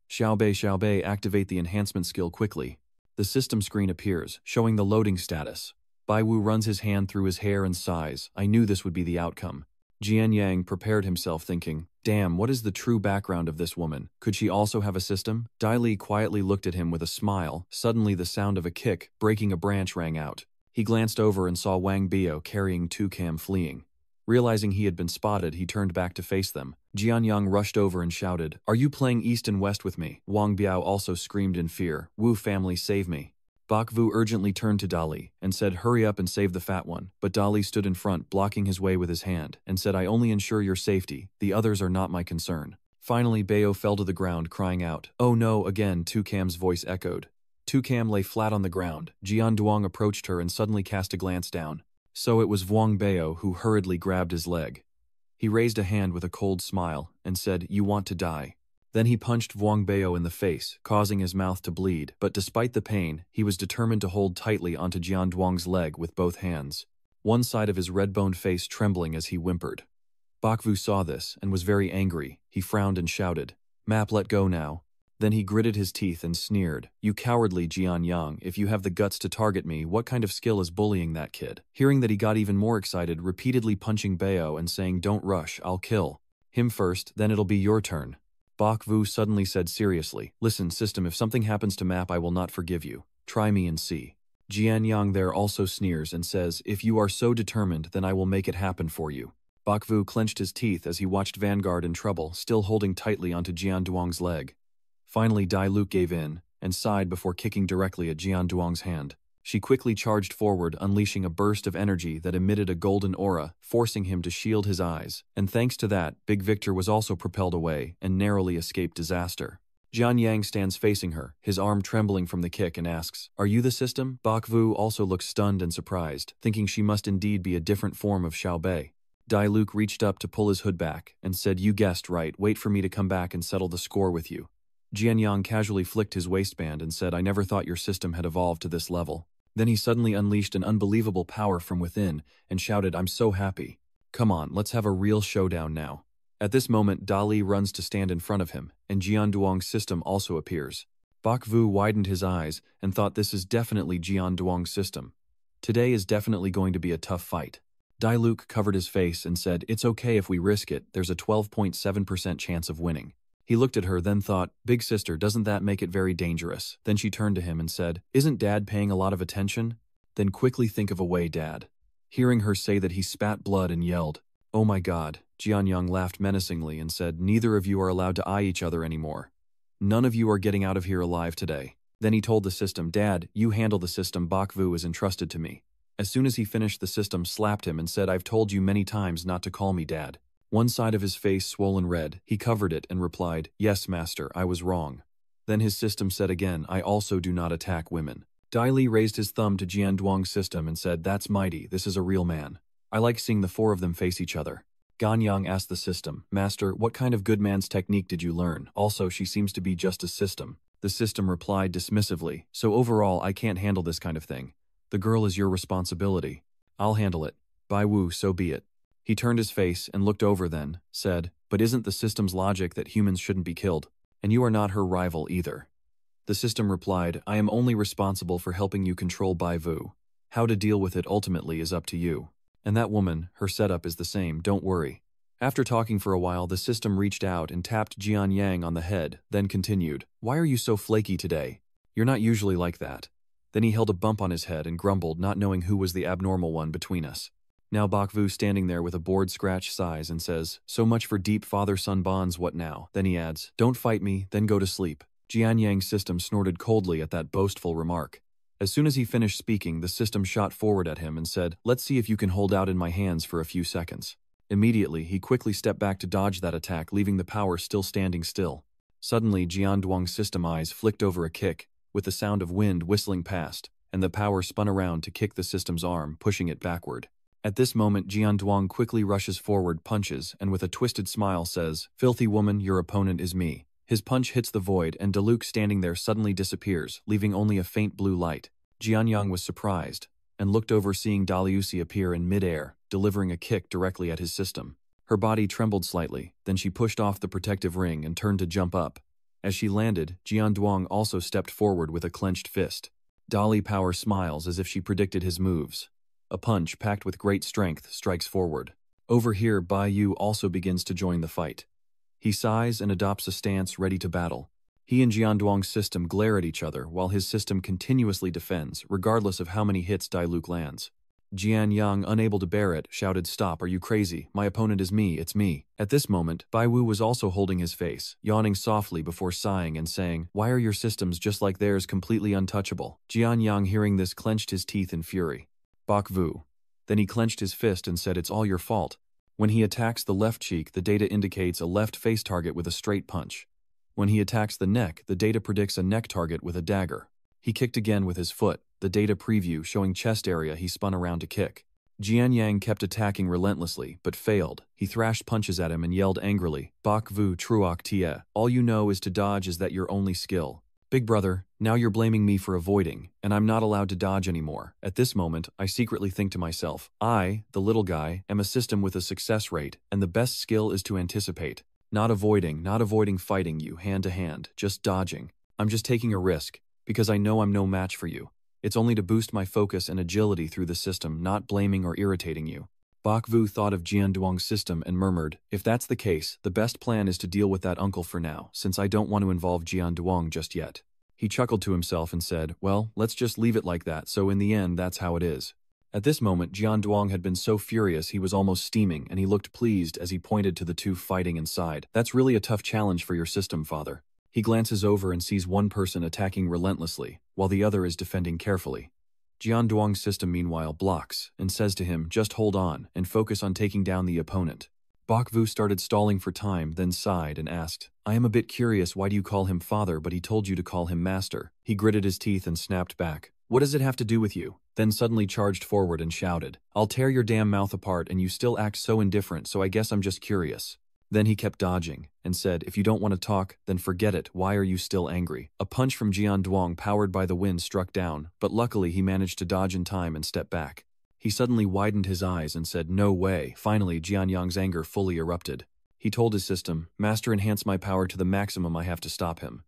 Xiaobei, activate the enhancement skill quickly. The system screen appears, showing the loading status. Baiwu runs his hand through his hair and sighs. I knew this would be the outcome. Jian Yang prepared himself thinking, damn, what is the true background of this woman? Could she also have a system? Dai Li quietly looked at him with a smile. Suddenly the sound of a kick, breaking a branch rang out. He glanced over and saw Wang Biao carrying Tukam fleeing. Realizing he had been spotted, he turned back to face them. Jian Yang rushed over and shouted, are you playing east and west with me? Wang Biao also screamed in fear, Wu family, save me. Bakvu urgently turned to Dali and said, hurry up and save the fat one, but Dali stood in front, blocking his way with his hand, and said, I only ensure your safety, the others are not my concern. Finally, Bayo fell to the ground, crying out, oh no, again, Tukam's voice echoed. Tukam lay flat on the ground. Jian Duong approached her and suddenly cast a glance down. So it was Vuong Bayo who hurriedly grabbed his leg. He raised a hand with a cold smile and said, you want to die. Then he punched Vuong Bayo in the face, causing his mouth to bleed, but despite the pain, he was determined to hold tightly onto Jian Duong's leg with both hands, one side of his red-boned face trembling as he whimpered. Bakvu saw this and was very angry. He frowned and shouted, Map, let go now. Then he gritted his teeth and sneered, you cowardly Jian Yang, if you have the guts to target me, what kind of skill is bullying that kid? Hearing that, he got even more excited, repeatedly punching Bayo and saying, don't rush, I'll kill him first, then it'll be your turn. Bakvu suddenly said seriously, listen system, if something happens to Map I will not forgive you. Try me and see. Jian Yang there also sneers and says, if you are so determined, then I will make it happen for you. Bakvu clenched his teeth as he watched Vanguard in trouble, still holding tightly onto Jian Duong's leg. Finally, Dai Luke gave in and sighed before kicking directly at Jian Duong's hand. She quickly charged forward, unleashing a burst of energy that emitted a golden aura, forcing him to shield his eyes, and thanks to that, Big Victor was also propelled away and narrowly escaped disaster. Jian Yang stands facing her, his arm trembling from the kick, and asks, are you the system? Bakvu also looks stunned and surprised, thinking she must indeed be a different form of Xiaobei. Dai Luke reached up to pull his hood back and said, you guessed right, wait for me to come back and settle the score with you. Jian Yang casually flicked his waistband and said, I never thought your system had evolved to this level. Then he suddenly unleashed an unbelievable power from within and shouted, I'm so happy. Come on, let's have a real showdown now. At this moment, Dali runs to stand in front of him, and Jian Duong's system also appears. Bakvu widened his eyes and thought, this is definitely Jian Duong's system. Today is definitely going to be a tough fight. Dai Luke covered his face and said, it's okay if we risk it, there's a 12.7% chance of winning. He looked at her, then thought, big sister, doesn't that make it very dangerous? Then she turned to him and said, isn't Dad paying a lot of attention? Then quickly think of a way, Dad. Hearing her say that, he spat blood and yelled, oh my God. Jian Yang laughed menacingly and said, neither of you are allowed to eye each other anymore. None of you are getting out of here alive today. Then he told the system, Dad, you handle the system, Bakvu is entrusted to me. As soon as he finished, the system slapped him and said, "I've told you many times not to call me Dad." One side of his face swollen red, he covered it and replied, "Yes, master, I was wrong." Then his system said again, "I also do not attack women." Dai Li raised his thumb to Jianduang's system and said, "That's mighty, this is a real man. I like seeing the four of them face each other." Ganyang asked the system, "Master, what kind of good man's technique did you learn? Also, she seems to be just a system." The system replied dismissively, "So overall, I can't handle this kind of thing. The girl is your responsibility. I'll handle it. Bai Wu, so be it." He turned his face and looked over, then said, "But isn't the system's logic that humans shouldn't be killed? And you are not her rival either." The system replied, "I am only responsible for helping you control Bai Wu. How to deal with it ultimately is up to you. And that woman, her setup is the same, don't worry." After talking for a while, the system reached out and tapped Jian Yang on the head, then continued, "Why are you so flaky today? You're not usually like that." Then he held a bump on his head and grumbled, not knowing who was the abnormal one between us. Now Bakvu standing there with a bored scratch sighs and says, "So much for deep father-son bonds, what now?" Then he adds, "Don't fight me, then go to sleep." Jian Yang's system snorted coldly at that boastful remark. As soon as he finished speaking, the system shot forward at him and said, "Let's see if you can hold out in my hands for a few seconds." Immediately, he quickly stepped back to dodge that attack, leaving the power still standing still. Suddenly, Jianduang's system eyes flicked over a kick, with the sound of wind whistling past, and the power spun around to kick the system's arm, pushing it backward. At this moment, Jianduang quickly rushes forward, punches, and with a twisted smile says, "Filthy woman, your opponent is me." His punch hits the void, and Diluc standing there suddenly disappears, leaving only a faint blue light. Jianyang was surprised, and looked over, seeing Daliusi appear in mid-air, delivering a kick directly at his system. Her body trembled slightly, then she pushed off the protective ring and turned to jump up. As she landed, Jianduang also stepped forward with a clenched fist. Dali Power smiles as if she predicted his moves. A punch packed with great strength strikes forward. Over here, Bai Yu also begins to join the fight. He sighs and adopts a stance ready to battle. He and Jianduang's system glare at each other while his system continuously defends, regardless of how many hits Diluc lands. Jian Yang, unable to bear it, shouted, "Stop, are you crazy? My opponent is me, it's me." At this moment, Bai Wu was also holding his face, yawning softly before sighing and saying, "Why are your systems just like theirs, completely untouchable?" Jian Yang, hearing this, clenched his teeth in fury. Bak Vu. Then he clenched his fist and said, "It's all your fault." When he attacks the left cheek, the data indicates a left face target with a straight punch. When he attacks the neck, the data predicts a neck target with a dagger. He kicked again with his foot, the data preview showing chest area. He spun around to kick. Jian Yang kept attacking relentlessly, but failed. He thrashed punches at him and yelled angrily, "Bak Vu Truok Tie, all you know is to dodge, is that your only skill? Big brother, now you're blaming me for avoiding, and I'm not allowed to dodge anymore." At this moment, I secretly think to myself, I, the little guy, am a system with a success rate, and the best skill is to anticipate. Not avoiding fighting you hand to hand, just dodging. I'm just taking a risk, because I know I'm no match for you. It's only to boost my focus and agility through the system, not blaming or irritating you. Bak Vu thought of Jianduang's system and murmured, "If that's the case, the best plan is to deal with that uncle for now, since I don't want to involve Jianduang just yet." He chuckled to himself and said, "Well, let's just leave it like that, so in the end that's how it is." At this moment, Jianduang had been so furious he was almost steaming, and he looked pleased as he pointed to the two fighting inside. "That's really a tough challenge for your system, father." He glances over and sees one person attacking relentlessly, while the other is defending carefully. Jianduang's system meanwhile blocks, and says to him, "Just hold on, and focus on taking down the opponent." Bak Vu started stalling for time, then sighed and asked, "I am a bit curious, why do you call him father but he told you to call him master?" He gritted his teeth and snapped back, "What does it have to do with you?" Then suddenly charged forward and shouted, "I'll tear your damn mouth apart, and you still act so indifferent, so I guess I'm just curious." Then he kept dodging, and said, "If you don't want to talk, then forget it, why are you still angry?" A punch from Jianduang powered by the wind struck down, but luckily he managed to dodge in time and step back. He suddenly widened his eyes and said, "No way." Finally, Jianyang's anger fully erupted. He told his system, "Master, enhance my power to the maximum, I have to stop him."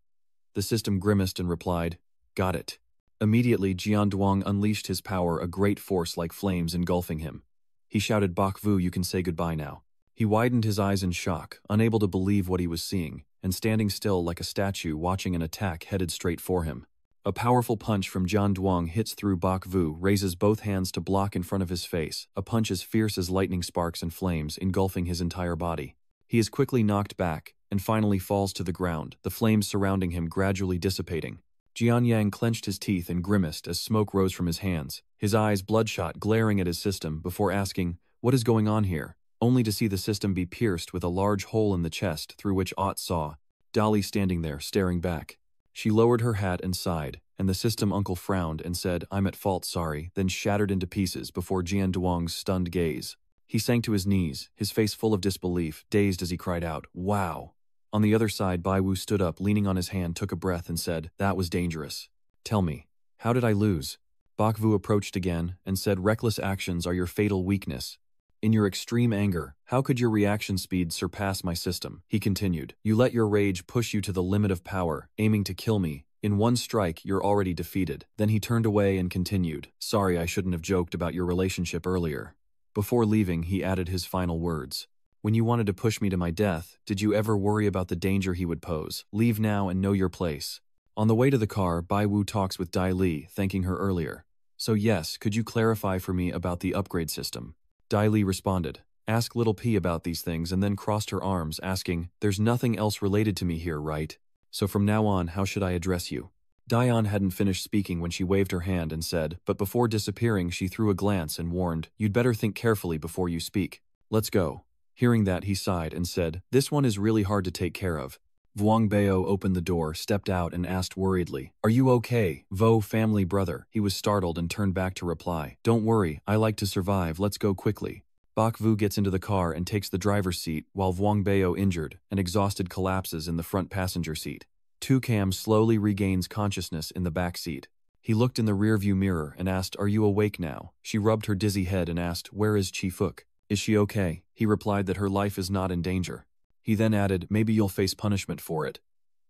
The system grimaced and replied, "Got it." Immediately, Jianduang unleashed his power, a great force like flames engulfing him. He shouted, "Bak Vu, you can say goodbye now." He widened his eyes in shock, unable to believe what he was seeing, and standing still like a statue watching an attack headed straight for him. A powerful punch from Jianduang hits through Bak Vu, raises both hands to block in front of his face, a punch as fierce as lightning sparks and flames engulfing his entire body. He is quickly knocked back, and finally falls to the ground, the flames surrounding him gradually dissipating. Jian Yang clenched his teeth and grimaced as smoke rose from his hands, his eyes bloodshot glaring at his system before asking, "What is going on here?" Only to see the system be pierced with a large hole in the chest through which Ott saw Dolly standing there, staring back. She lowered her hat and sighed, and the system uncle frowned and said, "I'm at fault, sorry," then shattered into pieces before Jian Duang's stunned gaze. He sank to his knees, his face full of disbelief, dazed as he cried out, "Wow!" On the other side, Bai Wu stood up, leaning on his hand, took a breath and said, "That was dangerous. Tell me, how did I lose?" Bak Vu approached again and said, "Reckless actions are your fatal weakness. In your extreme anger, how could your reaction speed surpass my system?" He continued, "You let your rage push you to the limit of power, aiming to kill me. In one strike, you're already defeated." Then he turned away and continued, "Sorry, I shouldn't have joked about your relationship earlier." Before leaving, he added his final words. "When you wanted to push me to my death, did you ever worry about the danger he would pose? Leave now and know your place." On the way to the car, Bai Wu talks with Dai Li, thanking her earlier. "So yes, could you clarify for me about the upgrade system?" Dai Li responded, "Ask Little P about these things," and then crossed her arms, asking, "There's nothing else related to me here, right? So from now on, how should I address you?" Dion hadn't finished speaking when she waved her hand and said, but before disappearing she threw a glance and warned, "You'd better think carefully before you speak. Let's go." Hearing that, he sighed and said, "This one is really hard to take care of." Vuong Bao opened the door, stepped out and asked worriedly, "Are you okay, Vo family brother?" He was startled and turned back to reply, "Don't worry, I like to survive, let's go quickly." Bak Vu gets into the car and takes the driver's seat while Vuong Bao, injured and exhausted, collapses in the front passenger seat. Tu Cam slowly regains consciousness in the back seat. He looked in the rearview mirror and asked, "Are you awake now?" She rubbed her dizzy head and asked, "Where is Chi Fook? Is she okay?" He replied that her life is not in danger. He then added, "Maybe you'll face punishment for it."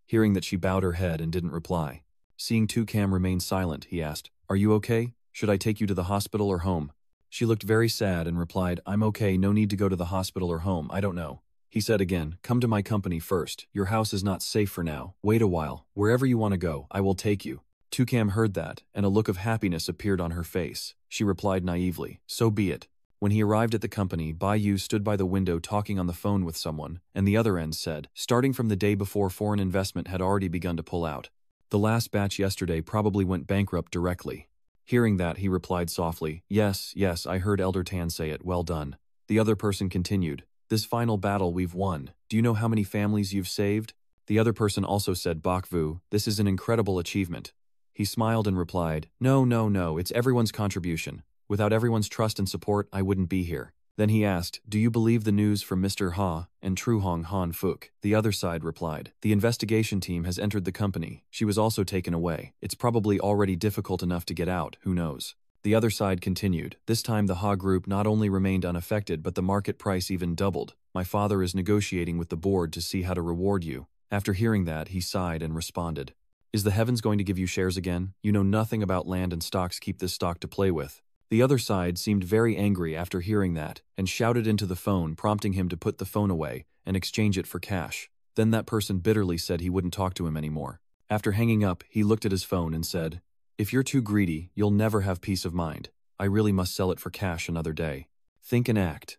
Hearing that she bowed her head and didn't reply. Seeing Tu Cam remain silent, he asked, "Are you okay? Should I take you to the hospital or home?" She looked very sad and replied, "I'm okay, no need to go to the hospital or home, I don't know." He said again, "Come to my company first. Your house is not safe for now. Wait a while. Wherever you want to go, I will take you." Tu Cam heard that, and a look of happiness appeared on her face. She replied naively, "So be it." When he arrived at the company, Bai Yu stood by the window talking on the phone with someone, and the other end said, "Starting from the day before, foreign investment had already begun to pull out. The last batch yesterday probably went bankrupt directly." Hearing that, he replied softly, "Yes, yes, I heard Elder Tan say it, well done." The other person continued, "This final battle we've won. Do you know how many families you've saved?" The other person also said, "Bak Vu, this is an incredible achievement." He smiled and replied, "No, no, no, it's everyone's contribution. Without everyone's trust and support, I wouldn't be here." Then he asked, "Do you believe the news from Mr. Ha and Tru Hong Han Fook?" The other side replied, "The investigation team has entered the company. She was also taken away. It's probably already difficult enough to get out, who knows?" The other side continued, "This time the Ha group not only remained unaffected but the market price even doubled. My father is negotiating with the board to see how to reward you." After hearing that, he sighed and responded, "Is the heavens going to give you shares again? You know nothing about land and stocks, keep this stock to play with." The other side seemed very angry after hearing that, and shouted into the phone, prompting him to put the phone away and exchange it for cash. Then that person bitterly said he wouldn't talk to him anymore. After hanging up, he looked at his phone and said, "If you're too greedy, you'll never have peace of mind. I really must sell it for cash another day. Think and act."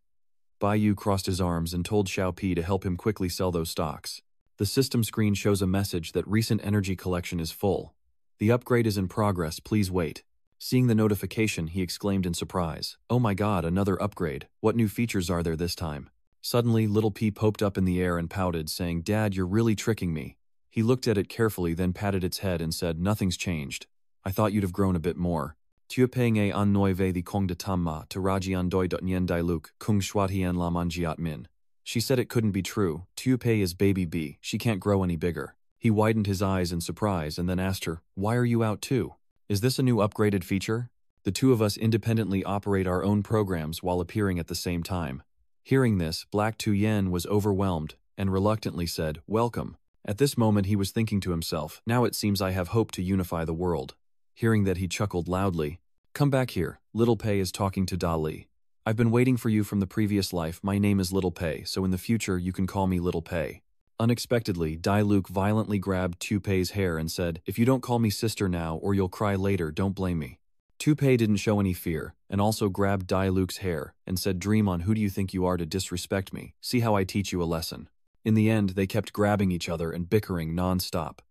Bai Yu crossed his arms and told Xiao Pi to help him quickly sell those stocks. The system screen shows a message that recent energy collection is full. "The upgrade is in progress, please wait." Seeing the notification, he exclaimed in surprise, "Oh my god, another upgrade. What new features are there this time?" Suddenly, Little P poked up in the air and pouted, saying, "Dad, you're really tricking me." He looked at it carefully, then patted its head and said, "Nothing's changed. I thought you'd have grown a bit more. Tu peng e an noi ve the kong de tamma to rajian doi dot nyen dai luk kung shuatian la manjiat min. She said it couldn't be true. Tu pei is baby B, she can't grow any bigger." He widened his eyes in surprise and then asked her, "Why are you out too? Is this a new upgraded feature? The two of us independently operate our own programs while appearing at the same time." Hearing this, Black Tu Yen was overwhelmed and reluctantly said, "Welcome." At this moment he was thinking to himself, "Now it seems I have hope to unify the world." Hearing that, he chuckled loudly. "Come back here, Little Pei is talking to Dali. I've been waiting for you from the previous life. My name is Little Pei, so in the future you can call me Little Pei." Unexpectedly, Dai Luke violently grabbed Tu Pei's hair and said, "If you don't call me sister now or you'll cry later, don't blame me." Tu Pei didn't show any fear, and also grabbed Dai Luke's hair and said, "Dream on, who do you think you are to disrespect me? See how I teach you a lesson." In the end, they kept grabbing each other and bickering non-stop.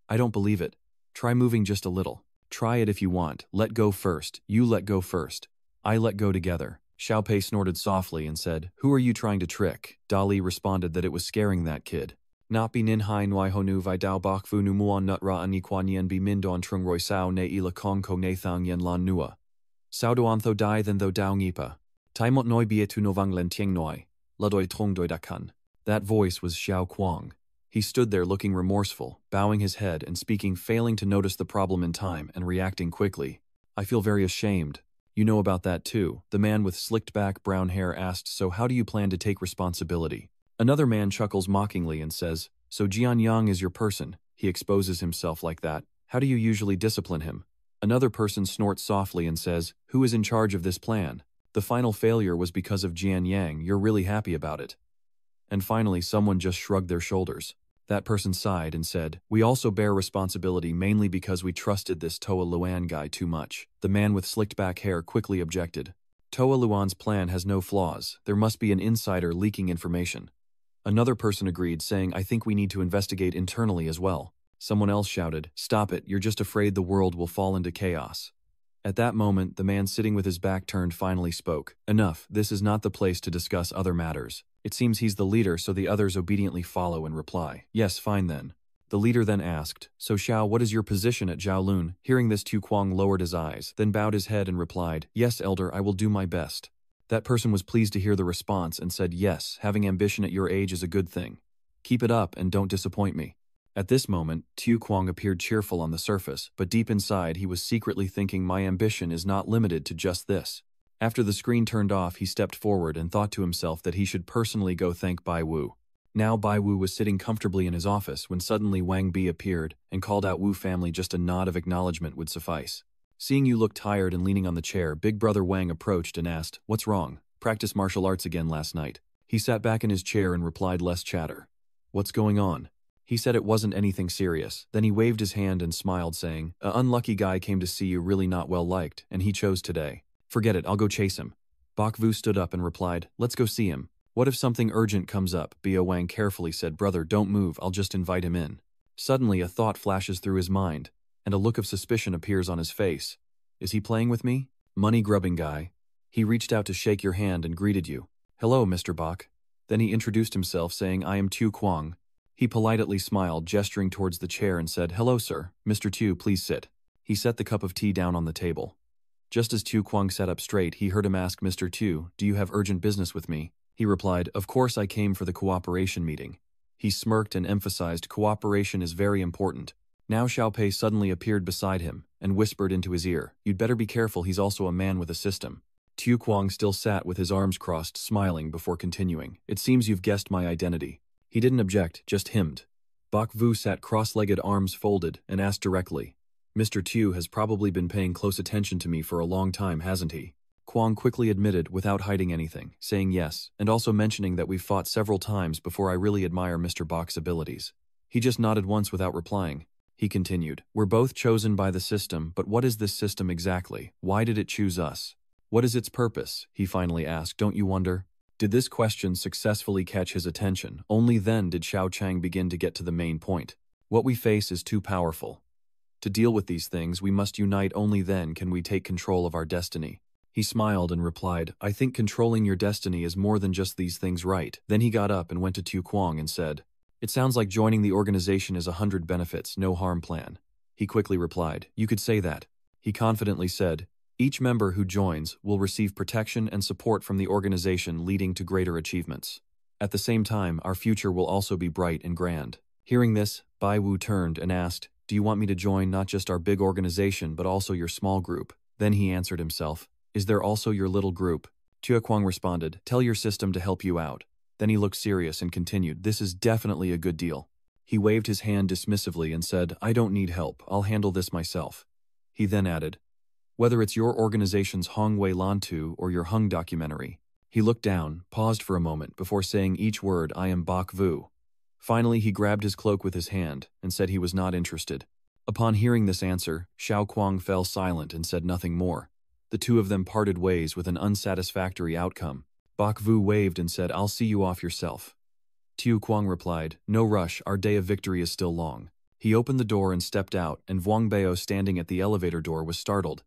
"I don't believe it. Try moving just a little. Try it if you want. Let go first. You let go first. I let go together. Xiaopei snorted softly and said, Who are you trying to trick? Dali responded that it was scaring that kid. Not be nin hai nuai honu vai dao bok fu nu muon nut ra ani quan yen be min don trung roi sao ne ila kong ko ne thang yen lan nua. Sao doan tho dai than tho dao ngipa. Tai mot noi bie tu novang len tieng noi. Ladoi trong doi dakan. That voice was Xiao Kuang. He stood there looking remorseful, bowing his head and speaking, failing to notice the problem in time and reacting quickly. I feel very ashamed. You know about that too, the man with slicked back brown hair asked, so how do you plan to take responsibility? Another man chuckles mockingly and says, so Jian Yang is your person, he exposes himself like that. How do you usually discipline him? Another person snorts softly and says, who is in charge of this plan? The final failure was because of Jian Yang, you're really happy about it. And finally someone just shrugged their shoulders. That person sighed and said, we also bear responsibility mainly because we trusted this Toa Luan guy too much. The man with slicked back hair quickly objected. Toa Luan's plan has no flaws. There must be an insider leaking information. Another person agreed, saying, I think we need to investigate internally as well. Someone else shouted, stop it, you're just afraid the world will fall into chaos. At that moment, the man sitting with his back turned finally spoke. Enough, this is not the place to discuss other matters. It seems he's the leader, so the others obediently follow and reply. Yes, fine then. The leader then asked, so Xiao, what is your position at Zhaolun? Hearing this, Tu Kuang lowered his eyes, then bowed his head and replied, yes, elder, I will do my best. That person was pleased to hear the response and said, yes, having ambition at your age is a good thing. Keep it up and don't disappoint me. At this moment, Tu Kuang appeared cheerful on the surface, but deep inside he was secretly thinking, my ambition is not limited to just this. After the screen turned off, he stepped forward and thought to himself that he should personally go thank Bai Wu. Now Bai Wu was sitting comfortably in his office when suddenly Wang Bi appeared and called out, Wu family, just a nod of acknowledgement would suffice. Seeing you look tired and leaning on the chair, Big Brother Wang approached and asked, what's wrong? Practice martial arts again last night. He sat back in his chair and replied, less chatter. What's going on? He said it wasn't anything serious. Then he waved his hand and smiled, saying, a unlucky guy came to see you, really not well liked, and he chose today. Forget it, I'll go chase him. Bok Vu stood up and replied, let's go see him. What if something urgent comes up? Bio Wang carefully said, brother, don't move, I'll just invite him in. Suddenly a thought flashes through his mind, and a look of suspicion appears on his face. Is he playing with me? Money-grubbing guy. He reached out to shake your hand and greeted you. Hello, Mr. Bok. Then he introduced himself, saying, I am Tu Kuang. He politely smiled, gesturing towards the chair and said, hello, sir. Mr. Tu, please sit. He set the cup of tea down on the table. Just as Tu Kuang sat up straight, he heard him ask, Mr. Tu, do you have urgent business with me? He replied, of course I came for the cooperation meeting. He smirked and emphasized, cooperation is very important. Now Xiaopei suddenly appeared beside him and whispered into his ear, you'd better be careful, he's also a man with a system. Tu Kuang still sat with his arms crossed, smiling before continuing, it seems you've guessed my identity. He didn't object, just hemmed. Bok Vu sat cross-legged, arms folded, and asked directly, Mr. Tu has probably been paying close attention to me for a long time, hasn't he? Kuang quickly admitted without hiding anything, saying yes, and also mentioning that we've fought several times before. I really admire Mr. Bok's abilities. He just nodded once without replying. He continued, we're both chosen by the system, but what is this system exactly? Why did it choose us? What is its purpose? He finally asked, don't you wonder? Did this question successfully catch his attention? Only then did Xiao Chang begin to get to the main point. What we face is too powerful. To deal with these things, we must unite. Only then can we take control of our destiny. He smiled and replied, I think controlling your destiny is more than just these things, right? Then he got up and went to Tu Kuang and said, it sounds like joining the organization is 100 benefits, no harm plan. He quickly replied, you could say that. He confidently said, each member who joins will receive protection and support from the organization, leading to greater achievements. At the same time, our future will also be bright and grand. Hearing this, Bai Wu turned and asked, do you want me to join not just our big organization but also your small group? Then he answered himself, is there also your little group? Tu Kuang responded, tell your system to help you out. Then he looked serious and continued, this is definitely a good deal. He waved his hand dismissively and said, I don't need help, I'll handle this myself. He then added, whether it's your organization's Hong Wei Lantu or your Hung documentary. He looked down, paused for a moment before saying each word, I am Bok Vu. Finally, he grabbed his cloak with his hand and said he was not interested. Upon hearing this answer, Xiao Kuang fell silent and said nothing more. The two of them parted ways with an unsatisfactory outcome. Bok Vu waved and said, I'll see you off yourself. Tu Kuang replied, no rush, our day of victory is still long. He opened the door and stepped out, and Wang Bao standing at the elevator door was startled.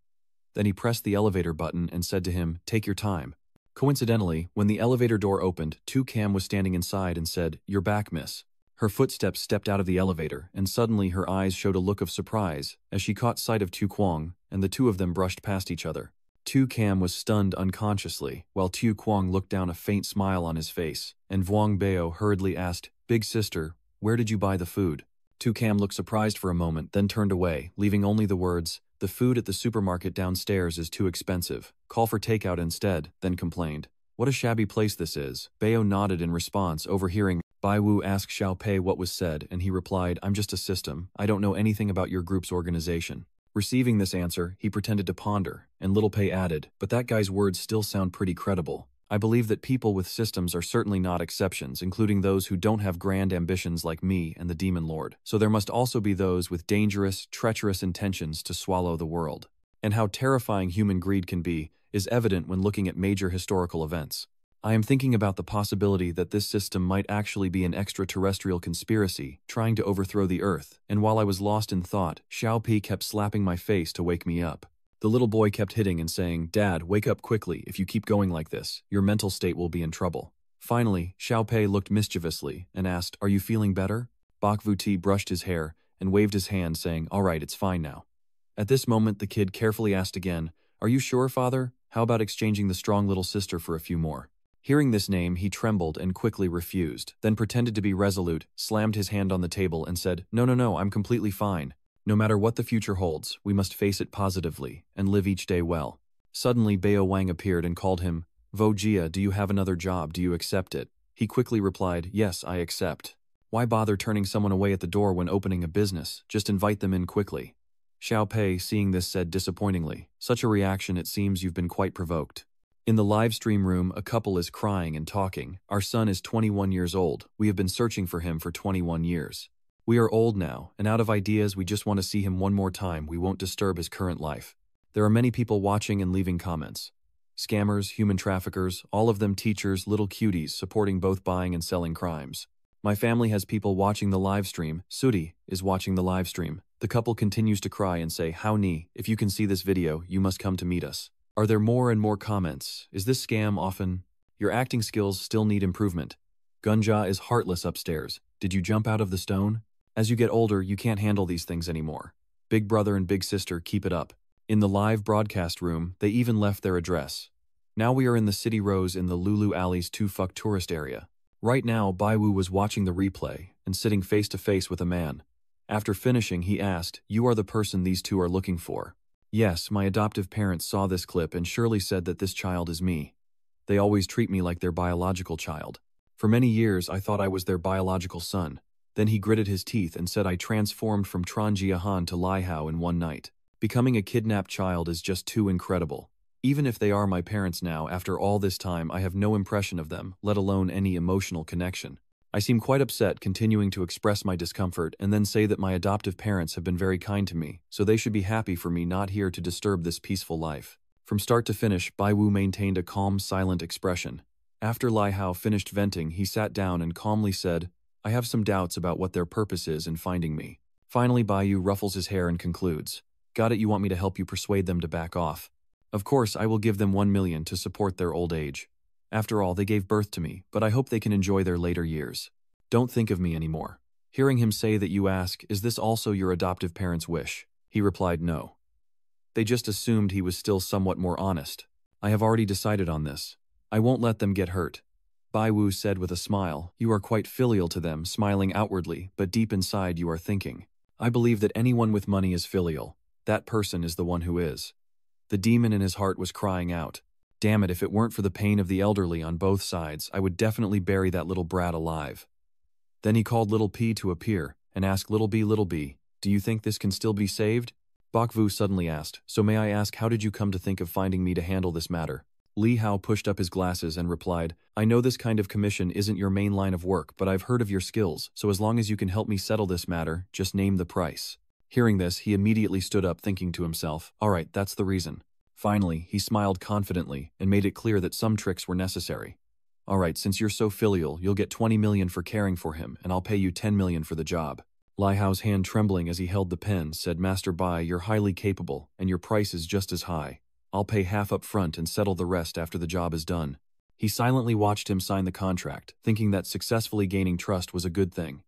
Then he pressed the elevator button and said to him, "Take your time." Coincidentally, when the elevator door opened, Tu Cam was standing inside and said, "You're back, miss." Her footsteps stepped out of the elevator, and suddenly her eyes showed a look of surprise as she caught sight of Tu Kwang, and the two of them brushed past each other. Tu Cam was stunned unconsciously, while Tu Kwang looked down, a faint smile on his face, and Wang Bao hurriedly asked, "Big sister, where did you buy the food?" Tu Cam looked surprised for a moment, then turned away, leaving only the words, "The food at the supermarket downstairs is too expensive. Call for takeout instead," then complained. "What a shabby place this is." Bao nodded in response, overhearing Bai Wu ask Xiao Pei what was said, and he replied, "I'm just a system. I don't know anything about your group's organization." Receiving this answer, he pretended to ponder, and Little Pei added, "But that guy's words still sound pretty credible. I believe that people with systems are certainly not exceptions, including those who don't have grand ambitions like me and the Demon Lord. So there must also be those with dangerous, treacherous intentions to swallow the world. And how terrifying human greed can be is evident when looking at major historical events. I am thinking about the possibility that this system might actually be an extraterrestrial conspiracy trying to overthrow the Earth, and while I was lost in thought, Xiao Pi kept slapping my face to wake me up. The little boy kept hitting and saying, "Dad, wake up quickly. If you keep going like this, your mental state will be in trouble." Finally, Xiao Pei looked mischievously and asked, "Are you feeling better?" Bak Vuti brushed his hair and waved his hand, saying, "All right, it's fine now." At this moment, the kid carefully asked again, "Are you sure, father? How about exchanging the strong little sister for a few more?" Hearing this name, he trembled and quickly refused, then pretended to be resolute, slammed his hand on the table and said, No, I'm completely fine. No matter what the future holds, we must face it positively and live each day well." Suddenly, Bao Wang appeared and called him, "Vo Jia, do you have another job? Do you accept it?" He quickly replied, "Yes, I accept." Why bother turning someone away at the door when opening a business? Just invite them in quickly. Xiao Pei, seeing this, said disappointingly, "Such a reaction, it seems you've been quite provoked." In the live stream room, a couple is crying and talking. "Our son is 21 years old. We have been searching for him for 21 years. We are old now, and out of ideas, we just want to see him one more time. We won't disturb his current life." There are many people watching and leaving comments. Scammers, human traffickers, all of them teachers, little cuties supporting both buying and selling crimes. My family has people watching the live stream. Sudi is watching the live stream. The couple continues to cry and say, "How ni, if you can see this video, you must come to meet us." Are there more and more comments? Is this scam often? Your acting skills still need improvement. Gunja is heartless upstairs. Did you jump out of the stone? As you get older, you can't handle these things anymore. Big brother and big sister, keep it up. In the live broadcast room, they even left their address. Now we are in the City Rose in the Lulu Alley's 2-fuck tourist area. Right now, Baiwu was watching the replay and sitting face to face with a man. After finishing, he asked, "You are the person these two are looking for?" "Yes, my adoptive parents saw this clip and surely said that this child is me. They always treat me like their biological child. For many years, I thought I was their biological son." Then he gritted his teeth and said, "I transformed from Tranjiahan to Laihao in one night. Becoming a kidnapped child is just too incredible. Even if they are my parents now, after all this time, I have no impression of them, let alone any emotional connection. I seem quite upset, continuing to express my discomfort and then say that my adoptive parents have been very kind to me, so they should be happy for me not here to disturb this peaceful life." From start to finish, Bai Wu maintained a calm, silent expression. After Lai Hao finished venting, he sat down and calmly said, "I have some doubts about what their purpose is in finding me." Finally, Bai Yu ruffles his hair and concludes, "Got it, you want me to help you persuade them to back off? Of course, I will give them 1 million to support their old age. After all, they gave birth to me, but I hope they can enjoy their later years. Don't think of me anymore." Hearing him say that, you ask, "Is this also your adoptive parents' wish?" He replied, "No. They just assumed he was still somewhat more honest. I have already decided on this. I won't let them get hurt." Bai Wu said with a smile, "You are quite filial to them," smiling outwardly, but deep inside you are thinking, "I believe that anyone with money is filial. That person is the one who is." The demon in his heart was crying out, "Damn it, if it weren't for the pain of the elderly on both sides, I would definitely bury that little brat alive." Then he called Little P to appear and asked, Little B, "Do you think this can still be saved?" Bakvu suddenly asked, "So may I ask, how did you come to think of finding me to handle this matter?" Li Hao pushed up his glasses and replied, "I know this kind of commission isn't your main line of work, but I've heard of your skills, so as long as you can help me settle this matter, just name the price." Hearing this, he immediately stood up, thinking to himself, "All right, that's the reason." Finally, he smiled confidently and made it clear that some tricks were necessary. "All right, since you're so filial, you'll get 20 million for caring for him, and I'll pay you 10 million for the job." Lai Hao's hand trembling as he held the pen said, Master Bai, you're highly capable, and your price is just as high. I'll pay half up front and settle the rest after the job is done. He silently watched him sign the contract, thinking that successfully gaining trust was a good thing.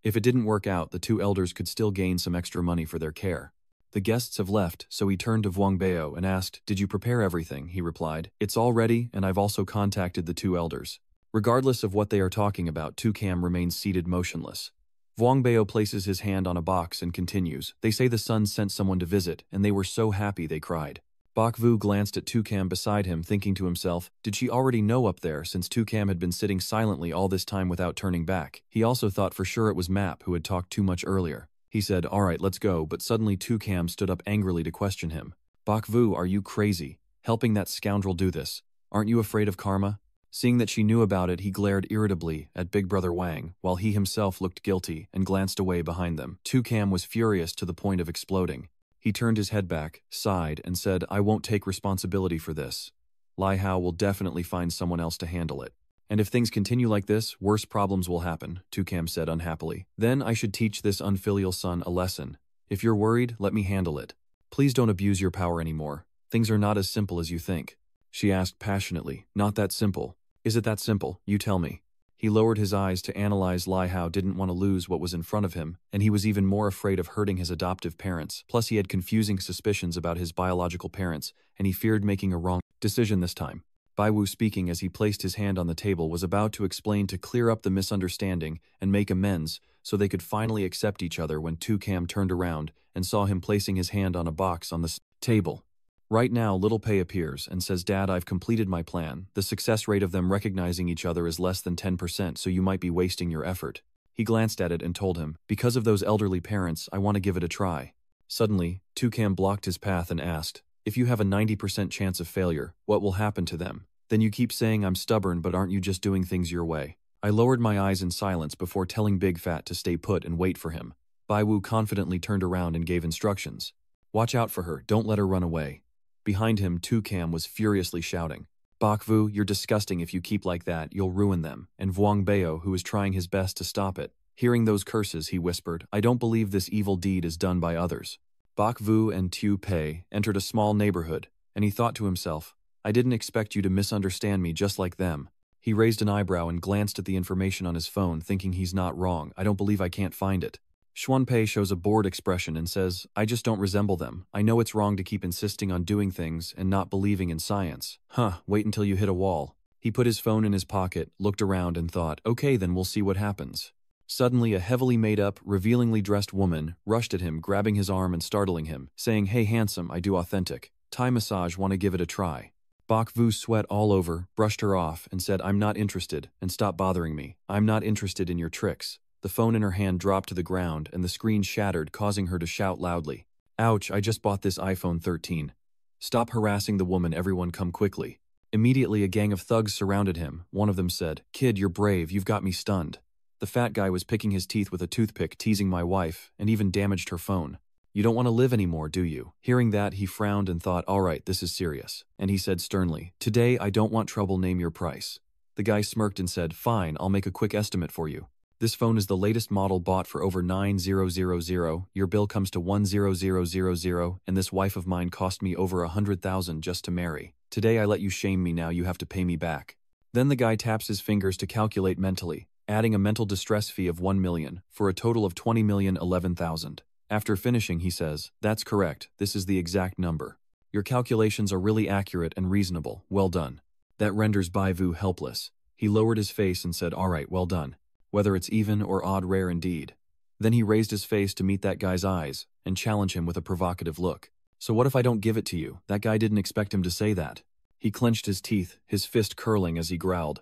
If it didn't work out, the two elders could still gain some extra money for their care. The guests have left, so he turned to Wang Bao and asked, Did you prepare everything? He replied, It's all ready, and I've also contacted the two elders. Regardless of what they are talking about, Tukam remains seated motionless. Wang Bao places his hand on a box and continues, They say the sun sent someone to visit, and they were so happy they cried. Bok Vu glanced at Tukam beside him, thinking to himself, did she already know up there since Tukam had been sitting silently all this time without turning back? He also thought for sure it was Map who had talked too much earlier. He said, Alright, let's go, but suddenly Tukam stood up angrily to question him. Bok Vu, are you crazy? Helping that scoundrel do this? Aren't you afraid of karma? Seeing that she knew about it, he glared irritably at Big Brother Wang, while he himself looked guilty and glanced away behind them. Tukam was furious to the point of exploding. He turned his head back, sighed, and said, I won't take responsibility for this. Lai Hao will definitely find someone else to handle it. And if things continue like this, worse problems will happen, Tukam said unhappily. Then I should teach this unfilial son a lesson. If you're worried, let me handle it. Please don't abuse your power anymore. Things are not as simple as you think. She asked passionately, Not that simple. Is it that simple? You tell me. He lowered his eyes to analyze Lai Hao didn't want to lose what was in front of him, and he was even more afraid of hurting his adoptive parents. Plus he had confusing suspicions about his biological parents, and he feared making a wrong decision this time. Bai Wu speaking as he placed his hand on the table was about to explain to clear up the misunderstanding and make amends so they could finally accept each other when Tukam turned around and saw him placing his hand on a box on the table. Right now, Little Pei appears and says, Dad, I've completed my plan. The success rate of them recognizing each other is less than 10%, so you might be wasting your effort. He glanced at it and told him, Because of those elderly parents, I want to give it a try. Suddenly, Tukam blocked his path and asked, If you have a 90% chance of failure, what will happen to them? Then you keep saying I'm stubborn, but aren't you just doing things your way? I lowered my eyes in silence before telling Big Fat to stay put and wait for him. Bai Wu confidently turned around and gave instructions. Watch out for her, don't let her run away. Behind him, Tukam was furiously shouting, Bok Vu, you're disgusting. If you keep like that, you'll ruin them. And Wang Bao, who was trying his best to stop it. Hearing those curses, he whispered, I don't believe this evil deed is done by others. Bok Vu and Tu Pei entered a small neighborhood, and he thought to himself, I didn't expect you to misunderstand me just like them. He raised an eyebrow and glanced at the information on his phone, thinking he's not wrong. I don't believe I can't find it. Xuanpei shows a bored expression and says, I just don't resemble them. I know it's wrong to keep insisting on doing things and not believing in science. Wait until you hit a wall. He put his phone in his pocket, looked around and thought, okay, then we'll see what happens. Suddenly, a heavily made-up, revealingly dressed woman rushed at him, grabbing his arm and startling him, saying, Hey handsome, I do authentic. Thai massage, want to give it a try. Bok Vu's sweat all over, brushed her off and said, I'm not interested, and stop bothering me. I'm not interested in your tricks. The phone in her hand dropped to the ground and the screen shattered, causing her to shout loudly. Ouch, I just bought this iPhone 13. Stop harassing the woman, everyone come quickly. Immediately a gang of thugs surrounded him. One of them said, Kid, you're brave, you've got me stunned. The fat guy was picking his teeth with a toothpick, teasing my wife, and even damaged her phone. You don't want to live anymore, do you? Hearing that, he frowned and thought, alright, this is serious. And he said sternly, Today I don't want trouble, name your price. The guy smirked and said, Fine, I'll make a quick estimate for you. This phone is the latest model, bought for over 9,000. Your bill comes to 1,000, and this wife of mine cost me over 100,000 just to marry. Today I let you shame me, now you have to pay me back. Then the guy taps his fingers to calculate mentally, adding a mental distress fee of 1 million, for a total of 20,011,000. After finishing, he says, That's correct, this is the exact number. Your calculations are really accurate and reasonable, well done. That renders Bai Vu helpless. He lowered his face and said, Alright, well done. Whether it's even or odd, rare indeed. Then he raised his face to meet that guy's eyes and challenge him with a provocative look. So what if I don't give it to you? That guy didn't expect him to say that. He clenched his teeth, his fist curling as he growled.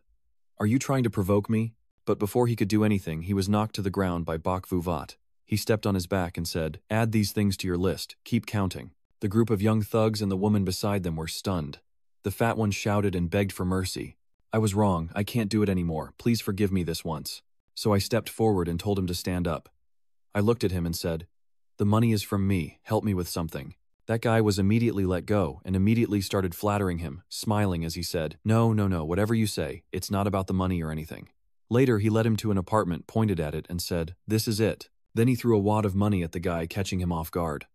Are you trying to provoke me? But before he could do anything, he was knocked to the ground by Bok Vu Vat. He stepped on his back and said, Add these things to your list, keep counting. The group of young thugs and the woman beside them were stunned. The fat one shouted and begged for mercy. I was wrong, I can't do it anymore, please forgive me this once. So I stepped forward and told him to stand up. I looked at him and said, The money is from me, help me with something. That guy was immediately let go and immediately started flattering him, smiling as he said, No, whatever you say, it's not about the money or anything. Later he led him to an apartment, pointed at it and said, This is it. Then he threw a wad of money at the guy, catching him off guard.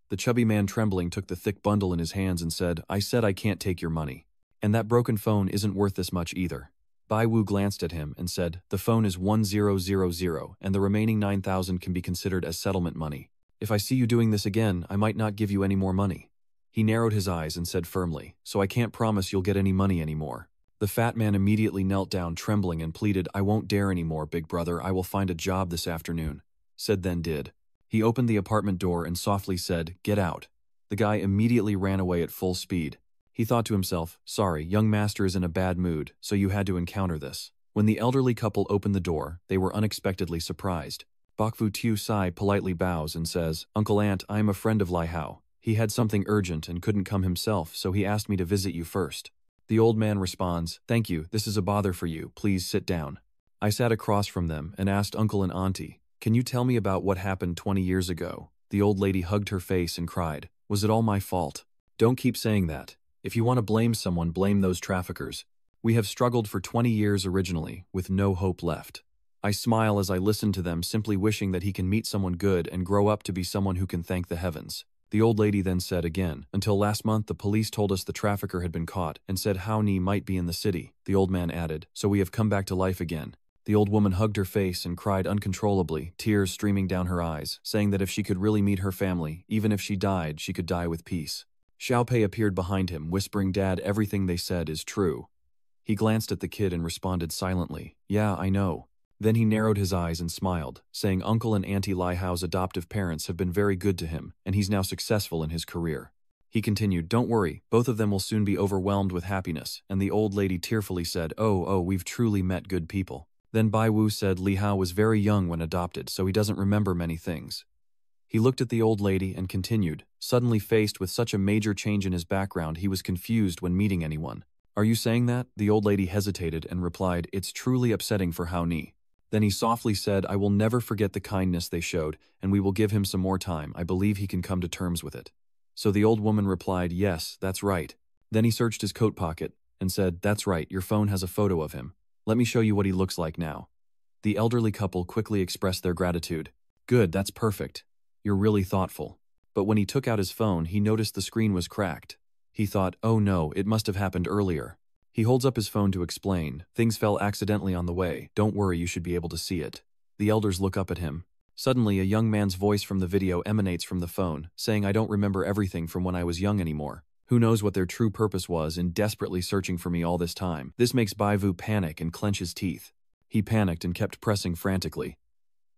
The chubby man, trembling, took the thick bundle in his hands and said, "I said I can't take your money. And that broken phone isn't worth this much either." Bai Wu glanced at him and said, "The phone is 1000 and the remaining 9,000 can be considered as settlement money. If I see you doing this again, I might not give you any more money." He narrowed his eyes and said firmly, "So I can't promise you'll get any money anymore." The fat man immediately knelt down, trembling, and pleaded, "I won't dare anymore, big brother. I will find a job this afternoon." Said then did. He opened the apartment door and softly said, "Get out." The guy immediately ran away at full speed. He thought to himself, "Sorry, young master is in a bad mood, so you had to encounter this." When the elderly couple opened the door, they were unexpectedly surprised. Bakfu Tiu Sai politely bows and says, "Uncle Aunt, I am a friend of Lai Hao. He had something urgent and couldn't come himself, so he asked me to visit you first." The old man responds, "Thank you, this is a bother for you, please sit down." I sat across from them and asked Uncle and Auntie, "Can you tell me about what happened 20 years ago?" The old lady hugged her face and cried, "Was it all my fault?" "Don't keep saying that. If you want to blame someone, blame those traffickers. We have struggled for 20 years originally, with no hope left." I smile as I listen to them, simply wishing that he can meet someone good and grow up to be someone who can thank the heavens. The old lady then said again, "Until last month the police told us the trafficker had been caught and said Hao Ni might be in the city." The old man added, "So we have come back to life again." The old woman hugged her face and cried uncontrollably, tears streaming down her eyes, saying that if she could really meet her family, even if she died, she could die with peace. Xiao Pei appeared behind him, whispering, "Dad, everything they said is true." He glanced at the kid and responded silently, "Yeah, I know." Then he narrowed his eyes and smiled, saying Uncle and Auntie Lai Hao's adoptive parents have been very good to him, and he's now successful in his career. He continued, "Don't worry, both of them will soon be overwhelmed with happiness," and the old lady tearfully said, Oh, we've truly met good people." Then Bai Wu said Li Hao was very young when adopted, so he doesn't remember many things. He looked at the old lady and continued, suddenly faced with such a major change in his background he was confused when meeting anyone. "Are you saying that?" The old lady hesitated and replied, "It's truly upsetting for Hao Ni." Then he softly said, "I will never forget the kindness they showed, and we will give him some more time. I believe he can come to terms with it." So the old woman replied, "Yes, that's right." Then he searched his coat pocket and said, "That's right, your phone has a photo of him. Let me show you what he looks like now." The elderly couple quickly expressed their gratitude. "Good, that's perfect. You're really thoughtful." But when he took out his phone, he noticed the screen was cracked. He thought, "Oh no, it must have happened earlier." He holds up his phone to explain, "Things fell accidentally on the way. Don't worry, you should be able to see it." The elders look up at him. Suddenly, a young man's voice from the video emanates from the phone, saying, "I don't remember everything from when I was young anymore. Who knows what their true purpose was in desperately searching for me all this time." This makes Bai Vu panic and clench his teeth. He panicked and kept pressing frantically.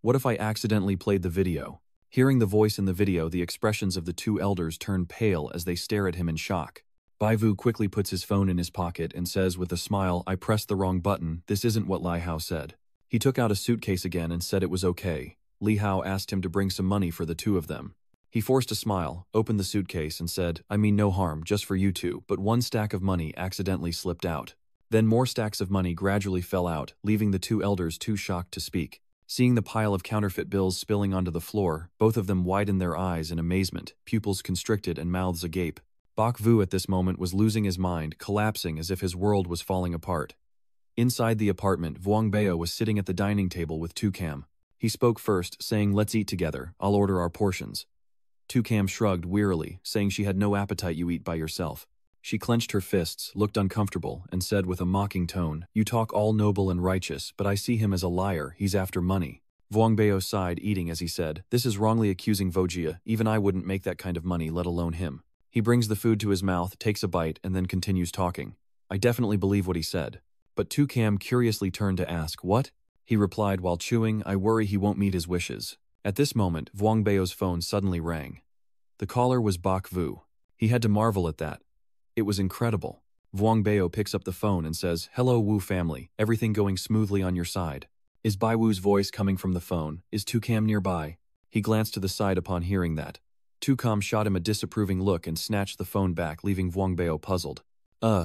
What if I accidentally played the video? Hearing the voice in the video, the expressions of the two elders turn pale as they stare at him in shock. Bai Vu quickly puts his phone in his pocket and says with a smile, "I pressed the wrong button. This isn't what Li Hao said." He took out a suitcase again and said it was okay. Li Hao asked him to bring some money for the two of them. He forced a smile, opened the suitcase and said, "I mean no harm, just for you two," but one stack of money accidentally slipped out. Then more stacks of money gradually fell out, leaving the two elders too shocked to speak. Seeing the pile of counterfeit bills spilling onto the floor, both of them widened their eyes in amazement, pupils constricted and mouths agape. Bak Vu at this moment was losing his mind, collapsing as if his world was falling apart. Inside the apartment, Vuong Bao was sitting at the dining table with Tukam. He spoke first, saying, "Let's eat together. I'll order our portions." Tukam shrugged wearily, saying she had no appetite. "You eat by yourself." She clenched her fists, looked uncomfortable, and said with a mocking tone, "You talk all noble and righteous, but I see him as a liar. He's after money." Vuong Bao sighed, eating as he said, "This is wrongly accusing Vojia. Even I wouldn't make that kind of money, let alone him." He brings the food to his mouth, takes a bite, and then continues talking. "I definitely believe what he said." But Tukam curiously turned to ask, "What?" He replied while chewing, "I worry he won't meet his wishes." At this moment, Vuong Bao's phone suddenly rang. The caller was Bak Vu. He had to marvel at that. It was incredible. Vuong Bao picks up the phone and says, "Hello Wu family, everything going smoothly on your side?" Is Bai Wu's voice coming from the phone? Is Tukam nearby? He glanced to the side upon hearing that. Tukam shot him a disapproving look and snatched the phone back, leaving Vuong Bao puzzled.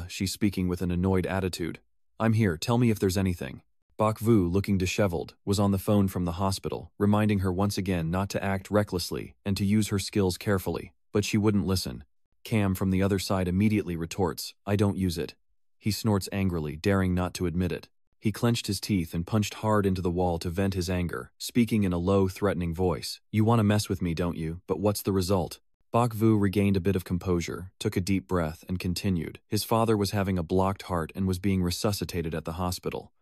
She's speaking with an annoyed attitude. "I'm here, tell me if there's anything." Bak Vu, looking disheveled, was on the phone from the hospital, reminding her once again not to act recklessly and to use her skills carefully, but she wouldn't listen. Cam from the other side immediately retorts, "I don't use it." He snorts angrily, daring not to admit it. He clenched his teeth and punched hard into the wall to vent his anger, speaking in a low, threatening voice. You want to mess with me, don't you? But what's the result? Bok Vu regained a bit of composure, took a deep breath, and continued. His father was having a blocked heart and was being resuscitated at the hospital.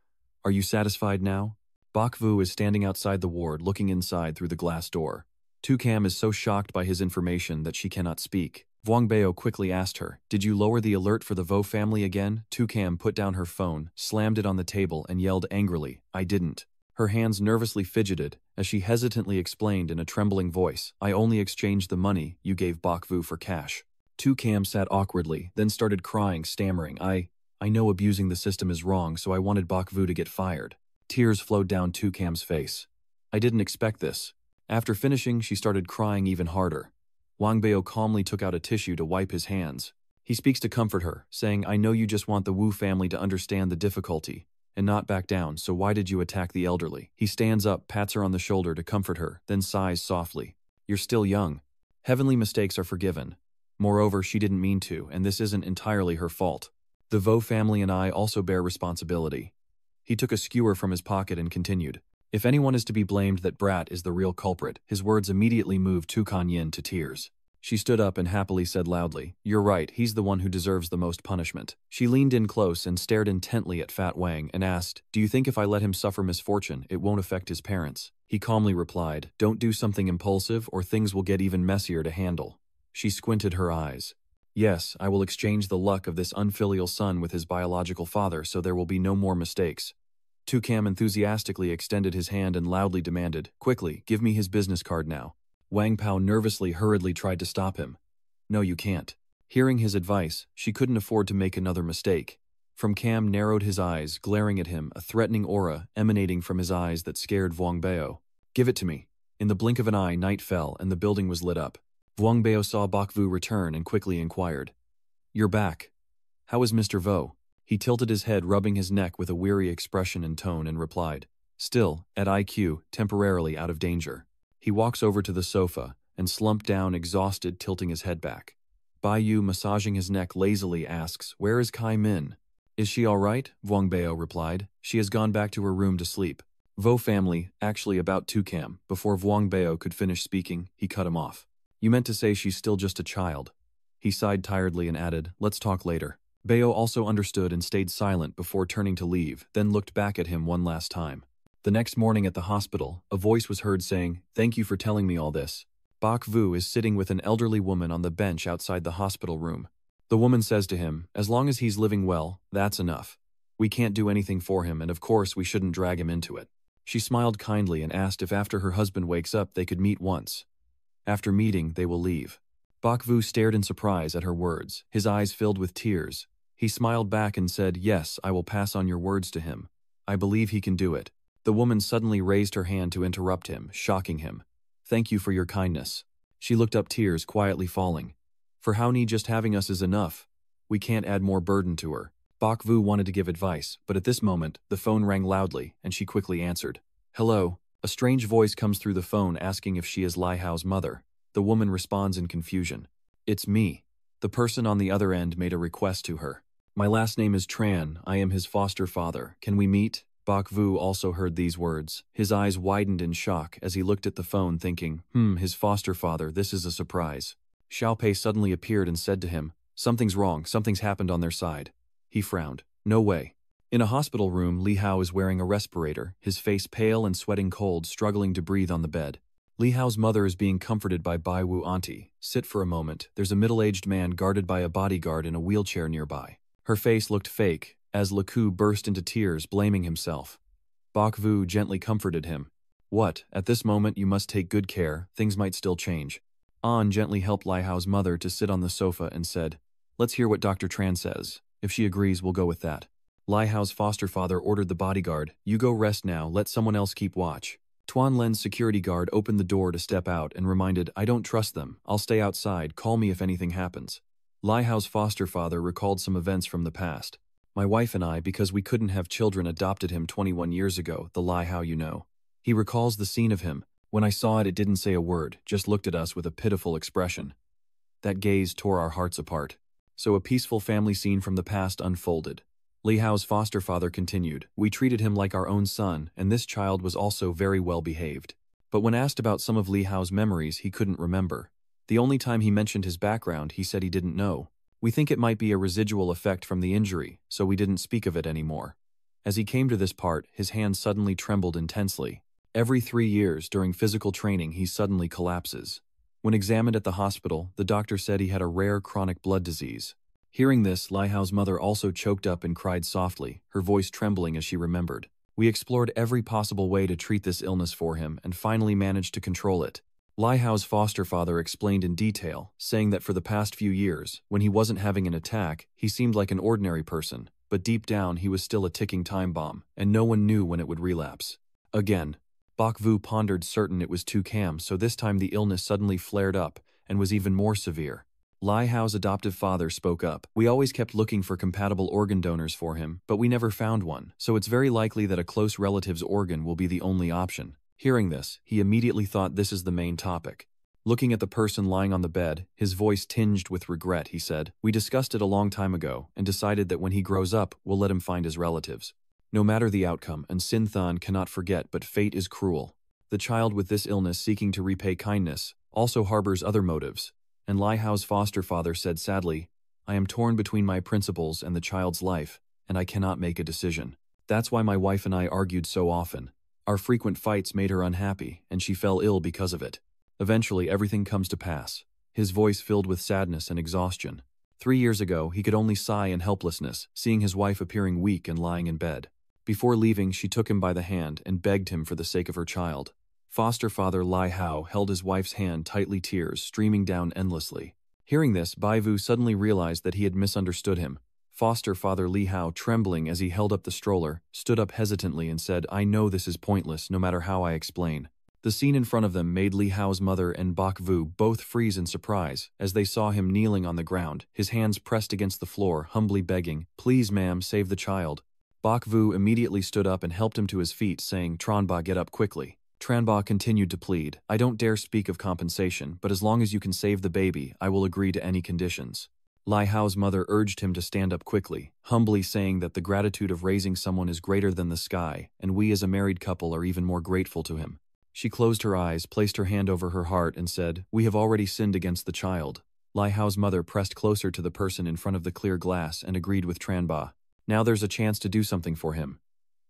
Are you satisfied now? Bok Vu is standing outside the ward, looking inside through the glass door. Tukam is so shocked by his information that she cannot speak. Wang Bao quickly asked her, "Did you lower the alert for the Vo family again?" Tukam put down her phone, slammed it on the table, and yelled angrily, "I didn't." Her hands nervously fidgeted as she hesitantly explained in a trembling voice, "I only exchanged the money you gave Bok Vu for cash." Tukam sat awkwardly, then started crying, stammering, I know abusing the system is wrong, so I wanted Bok Vu to get fired." Tears flowed down Tukam's face. "I didn't expect this." After finishing, she started crying even harder. Wang Bao calmly took out a tissue to wipe his hands. He speaks to comfort her, saying, "I know you just want the Wu family to understand the difficulty and not back down, so why did you attack the elderly?" He stands up, pats her on the shoulder to comfort her, then sighs softly. "You're still young. Heavenly mistakes are forgiven. Moreover, she didn't mean to, and this isn't entirely her fault. The Vo family and I also bear responsibility." He took a skewer from his pocket and continued, "If anyone is to be blamed, that brat is the real culprit." His words immediately moved Tu Kanyin to tears. She stood up and happily said loudly, "You're right, he's the one who deserves the most punishment." She leaned in close and stared intently at Fat Wang and asked, "Do you think if I let him suffer misfortune, it won't affect his parents?" He calmly replied, "Don't do something impulsive or things will get even messier to handle." She squinted her eyes. "Yes, I will exchange the luck of this unfilial son with his biological father so there will be no more mistakes." Tukam enthusiastically extended his hand and loudly demanded, "Quickly, give me his business card now." Wang Pao hurriedly tried to stop him. "No, you can't." Hearing his advice, she couldn't afford to make another mistake. From Cam narrowed his eyes, glaring at him, a threatening aura emanating from his eyes that scared Wang Bao. "Give it to me." In the blink of an eye, night fell and the building was lit up. Wang Bao saw Bok Vu return and quickly inquired, "You're back. How is Mr. Vo?" He tilted his head, rubbing his neck with a weary expression and tone, and replied, "Still, at IQ, temporarily out of danger." He walks over to the sofa and slumped down exhausted, tilting his head back. Bai Yu, massaging his neck lazily, asks, "Where is Kai Min?" "Is she all right?" Wang Bao replied. "She has gone back to her room to sleep." Vo family, actually about Tukam. Before Wang Bao could finish speaking, he cut him off. "You meant to say she's still just a child." He sighed tiredly and added, "Let's talk later." Bao also understood and stayed silent before turning to leave, then looked back at him one last time. The next morning at the hospital, a voice was heard saying, "Thank you for telling me all this." Bok Vu is sitting with an elderly woman on the bench outside the hospital room. The woman says to him, "As long as he's living well, that's enough. We can't do anything for him, and of course we shouldn't drag him into it." She smiled kindly and asked if after her husband wakes up they could meet once. After meeting, they will leave. Bok Vu stared in surprise at her words, his eyes filled with tears. He smiled back and said, "Yes, I will pass on your words to him. I believe he can do it." The woman suddenly raised her hand to interrupt him, shocking him. "Thank you for your kindness." She looked up, tears quietly falling. "For Haoni, just having us is enough. We can't add more burden to her." Bok Vu wanted to give advice, but at this moment, the phone rang loudly, and she quickly answered. "Hello." A strange voice comes through the phone asking if she is Lai Hao's mother. The woman responds in confusion. "It's me." The person on the other end made a request to her. "My last name is Tran. I am his foster father. Can we meet?" Bok Vu also heard these words. His eyes widened in shock as he looked at the phone, thinking, his foster father, this is a surprise. Xiao Pei suddenly appeared and said to him, "Something's wrong, something's happened on their side." He frowned. "No way." In a hospital room, Li Hao is wearing a respirator, his face pale and sweating cold, struggling to breathe on the bed. Li Hao's mother is being comforted by Bai Wu auntie. "Sit for a moment. There's a middle-aged man guarded by a bodyguard in a wheelchair nearby." Her face looked fake, as Leku burst into tears, blaming himself. Bok Vu gently comforted him. "What? At this moment you must take good care, things might still change." An gently helped Lai Hao's mother to sit on the sofa and said, "Let's hear what Dr. Tran says. If she agrees, we'll go with that." Lai Hao's foster father ordered the bodyguard, "You go rest now, let someone else keep watch." Tuan Len's security guard opened the door to step out and reminded, "I don't trust them. I'll stay outside, call me if anything happens." Lai Hao's foster father recalled some events from the past. "My wife and I, because we couldn't have children, adopted him 21 years ago, the Lai Hao you know." He recalls the scene of him. "When I saw it, it didn't say a word, just looked at us with a pitiful expression. That gaze tore our hearts apart." So a peaceful family scene from the past unfolded. Li Hao's foster father continued, "We treated him like our own son, and this child was also very well behaved." But when asked about some of Li Hao's memories, he couldn't remember. The only time he mentioned his background, he said he didn't know. "We think it might be a residual effect from the injury, so we didn't speak of it anymore." As he came to this part, his hand suddenly trembled intensely. Every 3 years, during physical training, he suddenly collapses. When examined at the hospital, the doctor said he had a rare chronic blood disease. Hearing this, Li Hao's mother also choked up and cried softly, her voice trembling as she remembered. "We explored every possible way to treat this illness for him and finally managed to control it." Li Hao's foster father explained in detail, saying that for the past few years, when he wasn't having an attack, he seemed like an ordinary person, but deep down he was still a ticking time bomb, and no one knew when it would relapse. Again, Bok Vu pondered, certain it was Cam, so this time the illness suddenly flared up and was even more severe. Li Hao's adoptive father spoke up. "We always kept looking for compatible organ donors for him, but we never found one, so it's very likely that a close relative's organ will be the only option." Hearing this, he immediately thought this is the main topic. Looking at the person lying on the bed, his voice tinged with regret, he said, "We discussed it a long time ago and decided that when he grows up, we'll let him find his relatives. No matter the outcome, and Sinthan cannot forget, but fate is cruel. The child with this illness seeking to repay kindness also harbors other motives." And Li Hao's foster father said sadly, "I am torn between my principles and the child's life, and I cannot make a decision. That's why my wife and I argued so often. Our frequent fights made her unhappy, and she fell ill because of it. Eventually, everything comes to pass." His voice filled with sadness and exhaustion. 3 years ago, he could only sigh in helplessness, seeing his wife appearing weak and lying in bed. Before leaving, she took him by the hand and begged him for the sake of her child. Foster father Li Hao held his wife's hand tightly, tears streaming down endlessly. Hearing this, Bai Vu suddenly realized that he had misunderstood him. Foster father Li Hao, trembling as he held up the stroller, stood up hesitantly and said, "I know this is pointless no matter how I explain." The scene in front of them made Li Hao's mother and Bok Vu both freeze in surprise as they saw him kneeling on the ground, his hands pressed against the floor, humbly begging, "Please ma'am, save the child." Bok Vu immediately stood up and helped him to his feet, saying, "Tranba, get up quickly." Tranba continued to plead, "I don't dare speak of compensation, but as long as you can save the baby, I will agree to any conditions." Li Hao's mother urged him to stand up quickly, humbly saying that the gratitude of raising someone is greater than the sky, and we as a married couple are even more grateful to him. She closed her eyes, placed her hand over her heart, and said, "We have already sinned against the child." Li Hao's mother pressed closer to the person in front of the clear glass and agreed with Tranba. "Now there's a chance to do something for him.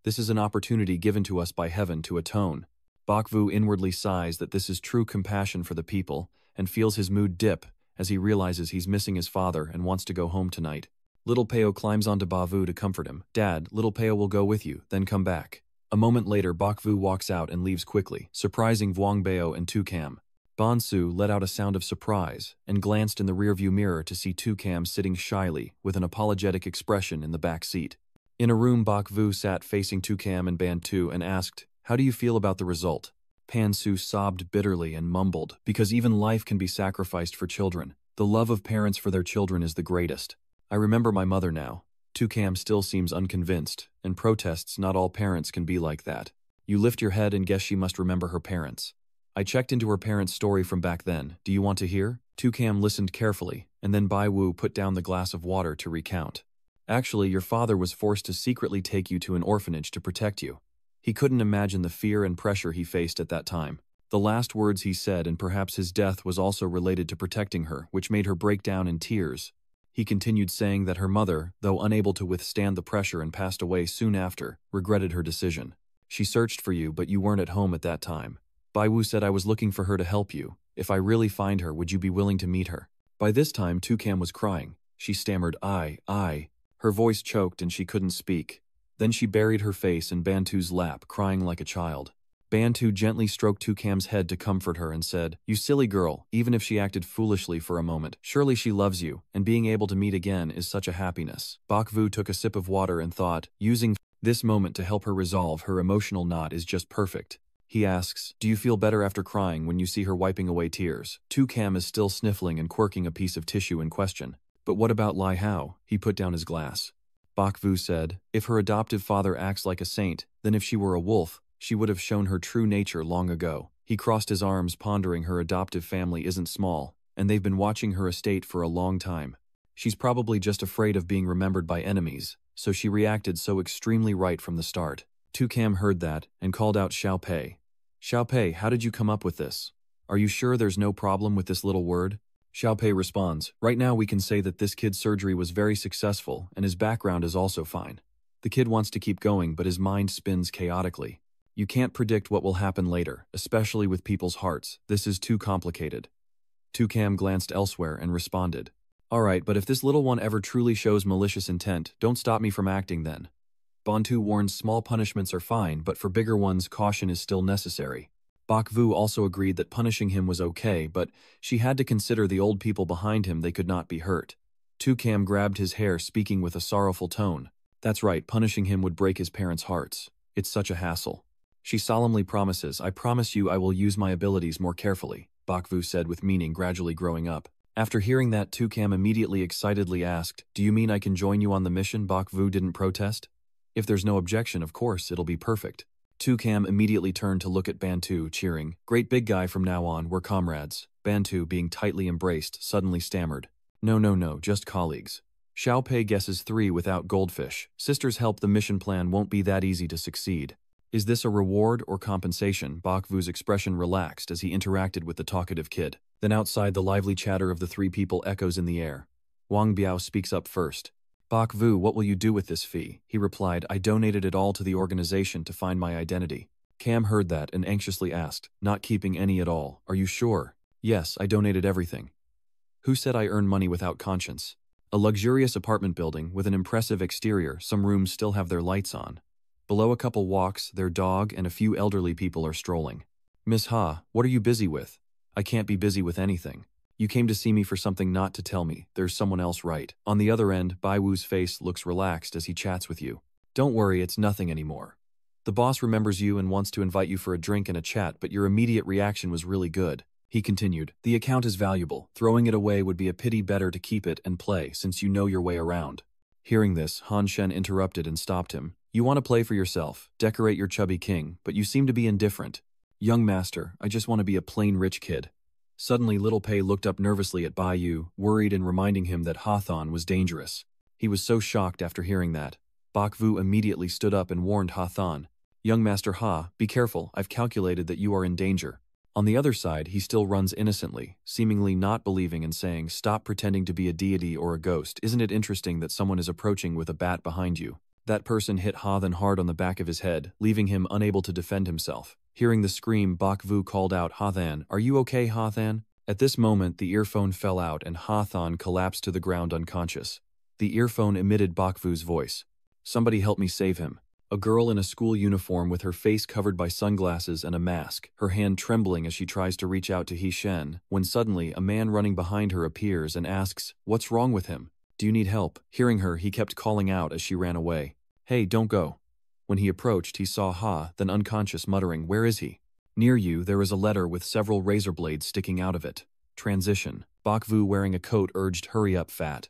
This is an opportunity given to us by heaven to atone." Bok Vu inwardly sighs that this is true compassion for the people, and feels his mood dip as he realizes he's missing his father and wants to go home tonight. Little Peo climbs onto Ba Vu to comfort him. "Dad, little Peo will go with you, then come back." A moment later, Bok Vu walks out and leaves quickly, surprising Vuong Bao and Cam. Bon Su let out a sound of surprise and glanced in the rearview mirror to see Cam sitting shyly with an apologetic expression in the back seat. In a room, Bok Vu sat facing Cam and Ban Tu and asked, "How do you feel about the result?" Pan Su sobbed bitterly and mumbled, "Because even life can be sacrificed for children. The love of parents for their children is the greatest. I remember my mother now." Cam still seems unconvinced, and protests, "Not all parents can be like that. You lift your head and guess she must remember her parents. I checked into her parents' story from back then. Do you want to hear?" Cam listened carefully, and then Bai Wu put down the glass of water to recount. "Actually, your father was forced to secretly take you to an orphanage to protect you. He couldn't imagine the fear and pressure he faced at that time. The last words he said, and perhaps his death, was also related to protecting her, which made her break down in tears. He continued saying that her mother, though unable to withstand the pressure and passed away soon after, regretted her decision. She searched for you, but you weren't at home at that time. Bai Wu said, I was looking for her to help you. If I really find her, would you be willing to meet her?" By this time, Cam was crying. She stammered, I. Her voice choked and she couldn't speak. Then she buried her face in Bantu's lap, crying like a child. Bantu gently stroked Cam's head to comfort her and said, "You silly girl, even if she acted foolishly for a moment, surely she loves you, and being able to meet again is such a happiness." Bok Vu took a sip of water and thought, using this moment to help her resolve her emotional knot is just perfect. He asks, "Do you feel better after crying when you see her wiping away tears?" Cam is still sniffling and quirking a piece of tissue in question. "But what about Li Hao?" He put down his glass. Bok Vu said, "If her adoptive father acts like a saint, then if she were a wolf, she would have shown her true nature long ago." He crossed his arms, pondering her adoptive family isn't small, and they've been watching her estate for a long time. She's probably just afraid of being remembered by enemies, so she reacted so extremely right from the start. Cam heard that and called out Xiao Pei. Xiao Pei, how did you come up with this? Are you sure there's no problem with this little word? Xiao Pei responds, right now we can say that this kid's surgery was very successful and his background is also fine. The kid wants to keep going, but his mind spins chaotically. You can't predict what will happen later, especially with people's hearts. This is too complicated. Cam glanced elsewhere and responded, alright, but if this little one ever truly shows malicious intent, don't stop me from acting then. Bantu warns small punishments are fine, but for bigger ones, caution is still necessary. Bak Vu also agreed that punishing him was okay, but she had to consider the old people behind him. They could not be hurt. Cam grabbed his hair, speaking with a sorrowful tone. That's right, punishing him would break his parents' hearts. It's such a hassle. She solemnly promises, I promise you I will use my abilities more carefully, Bak Vu said with meaning, gradually growing up. After hearing that, Cam immediately excitedly asked, do you mean I can join you on the mission? Bak Vu didn't protest. If there's no objection, of course, it'll be perfect. Cam immediately turned to look at Bantu, cheering, great big guy, from now on, we're comrades. Bantu, being tightly embraced, suddenly stammered, no, just colleagues. Xiao Pei guesses 3 without goldfish. Sisters help, the mission plan won't be that easy to succeed. Is this a reward or compensation? Bak Vu's expression relaxed as he interacted with the talkative kid. Then outside, the lively chatter of the 3 people echoes in the air. Wang Biao speaks up first. Bak Vu, what will you do with this fee? He replied, I donated it all to the organization to find my identity. Cam heard that and anxiously asked, not keeping any at all, are you sure? Yes, I donated everything. Who said I earn money without conscience? A luxurious apartment building with an impressive exterior, some rooms still have their lights on. Below, a couple walks, their dog and a few elderly people are strolling. Miss Ha, what are you busy with? I can't be busy with anything. You came to see me for something, not to tell me there's someone else, right? On the other end, Bai Wu's face looks relaxed as he chats with you. Don't worry, it's nothing anymore. The boss remembers you and wants to invite you for a drink and a chat, but your immediate reaction was really good. He continued, the account is valuable. Throwing it away would be a pity, better to keep it and play since you know your way around. Hearing this, Han Shen interrupted and stopped him. You want to play for yourself, decorate your chubby king, but you seem to be indifferent. Young master, I just want to be a plain rich kid. Suddenly, Little Pei looked up nervously at Bai Yu, worried and reminding him that Hawthorne was dangerous. He was so shocked after hearing that. Bak Vu immediately stood up and warned Hawthorne. Young Master Ha, be careful, I've calculated that you are in danger. On the other side, he still runs innocently, seemingly not believing and saying, stop pretending to be a deity or a ghost. Isn't it interesting that someone is approaching with a bat behind you? That person hit Hawthorne hard on the back of his head, leaving him unable to defend himself. Hearing the scream, Bak Vu called out, Hawthorne, are you okay, Hawthorne? At this moment, the earphone fell out and Hawthorne collapsed to the ground unconscious. The earphone emitted Bak Vu's voice. Somebody help me save him. A girl in a school uniform with her face covered by sunglasses and a mask, her hand trembling as she tries to reach out to He Shen, when suddenly a man running behind her appears and asks, what's wrong with him? Do you need help? Hearing her, he kept calling out as she ran away. Hey, don't go. When he approached, he saw Ha, then unconscious, muttering, where is he? Near you, there is a letter with several razor blades sticking out of it. Transition. Bak Vu, wearing a coat, urged, hurry up, fat.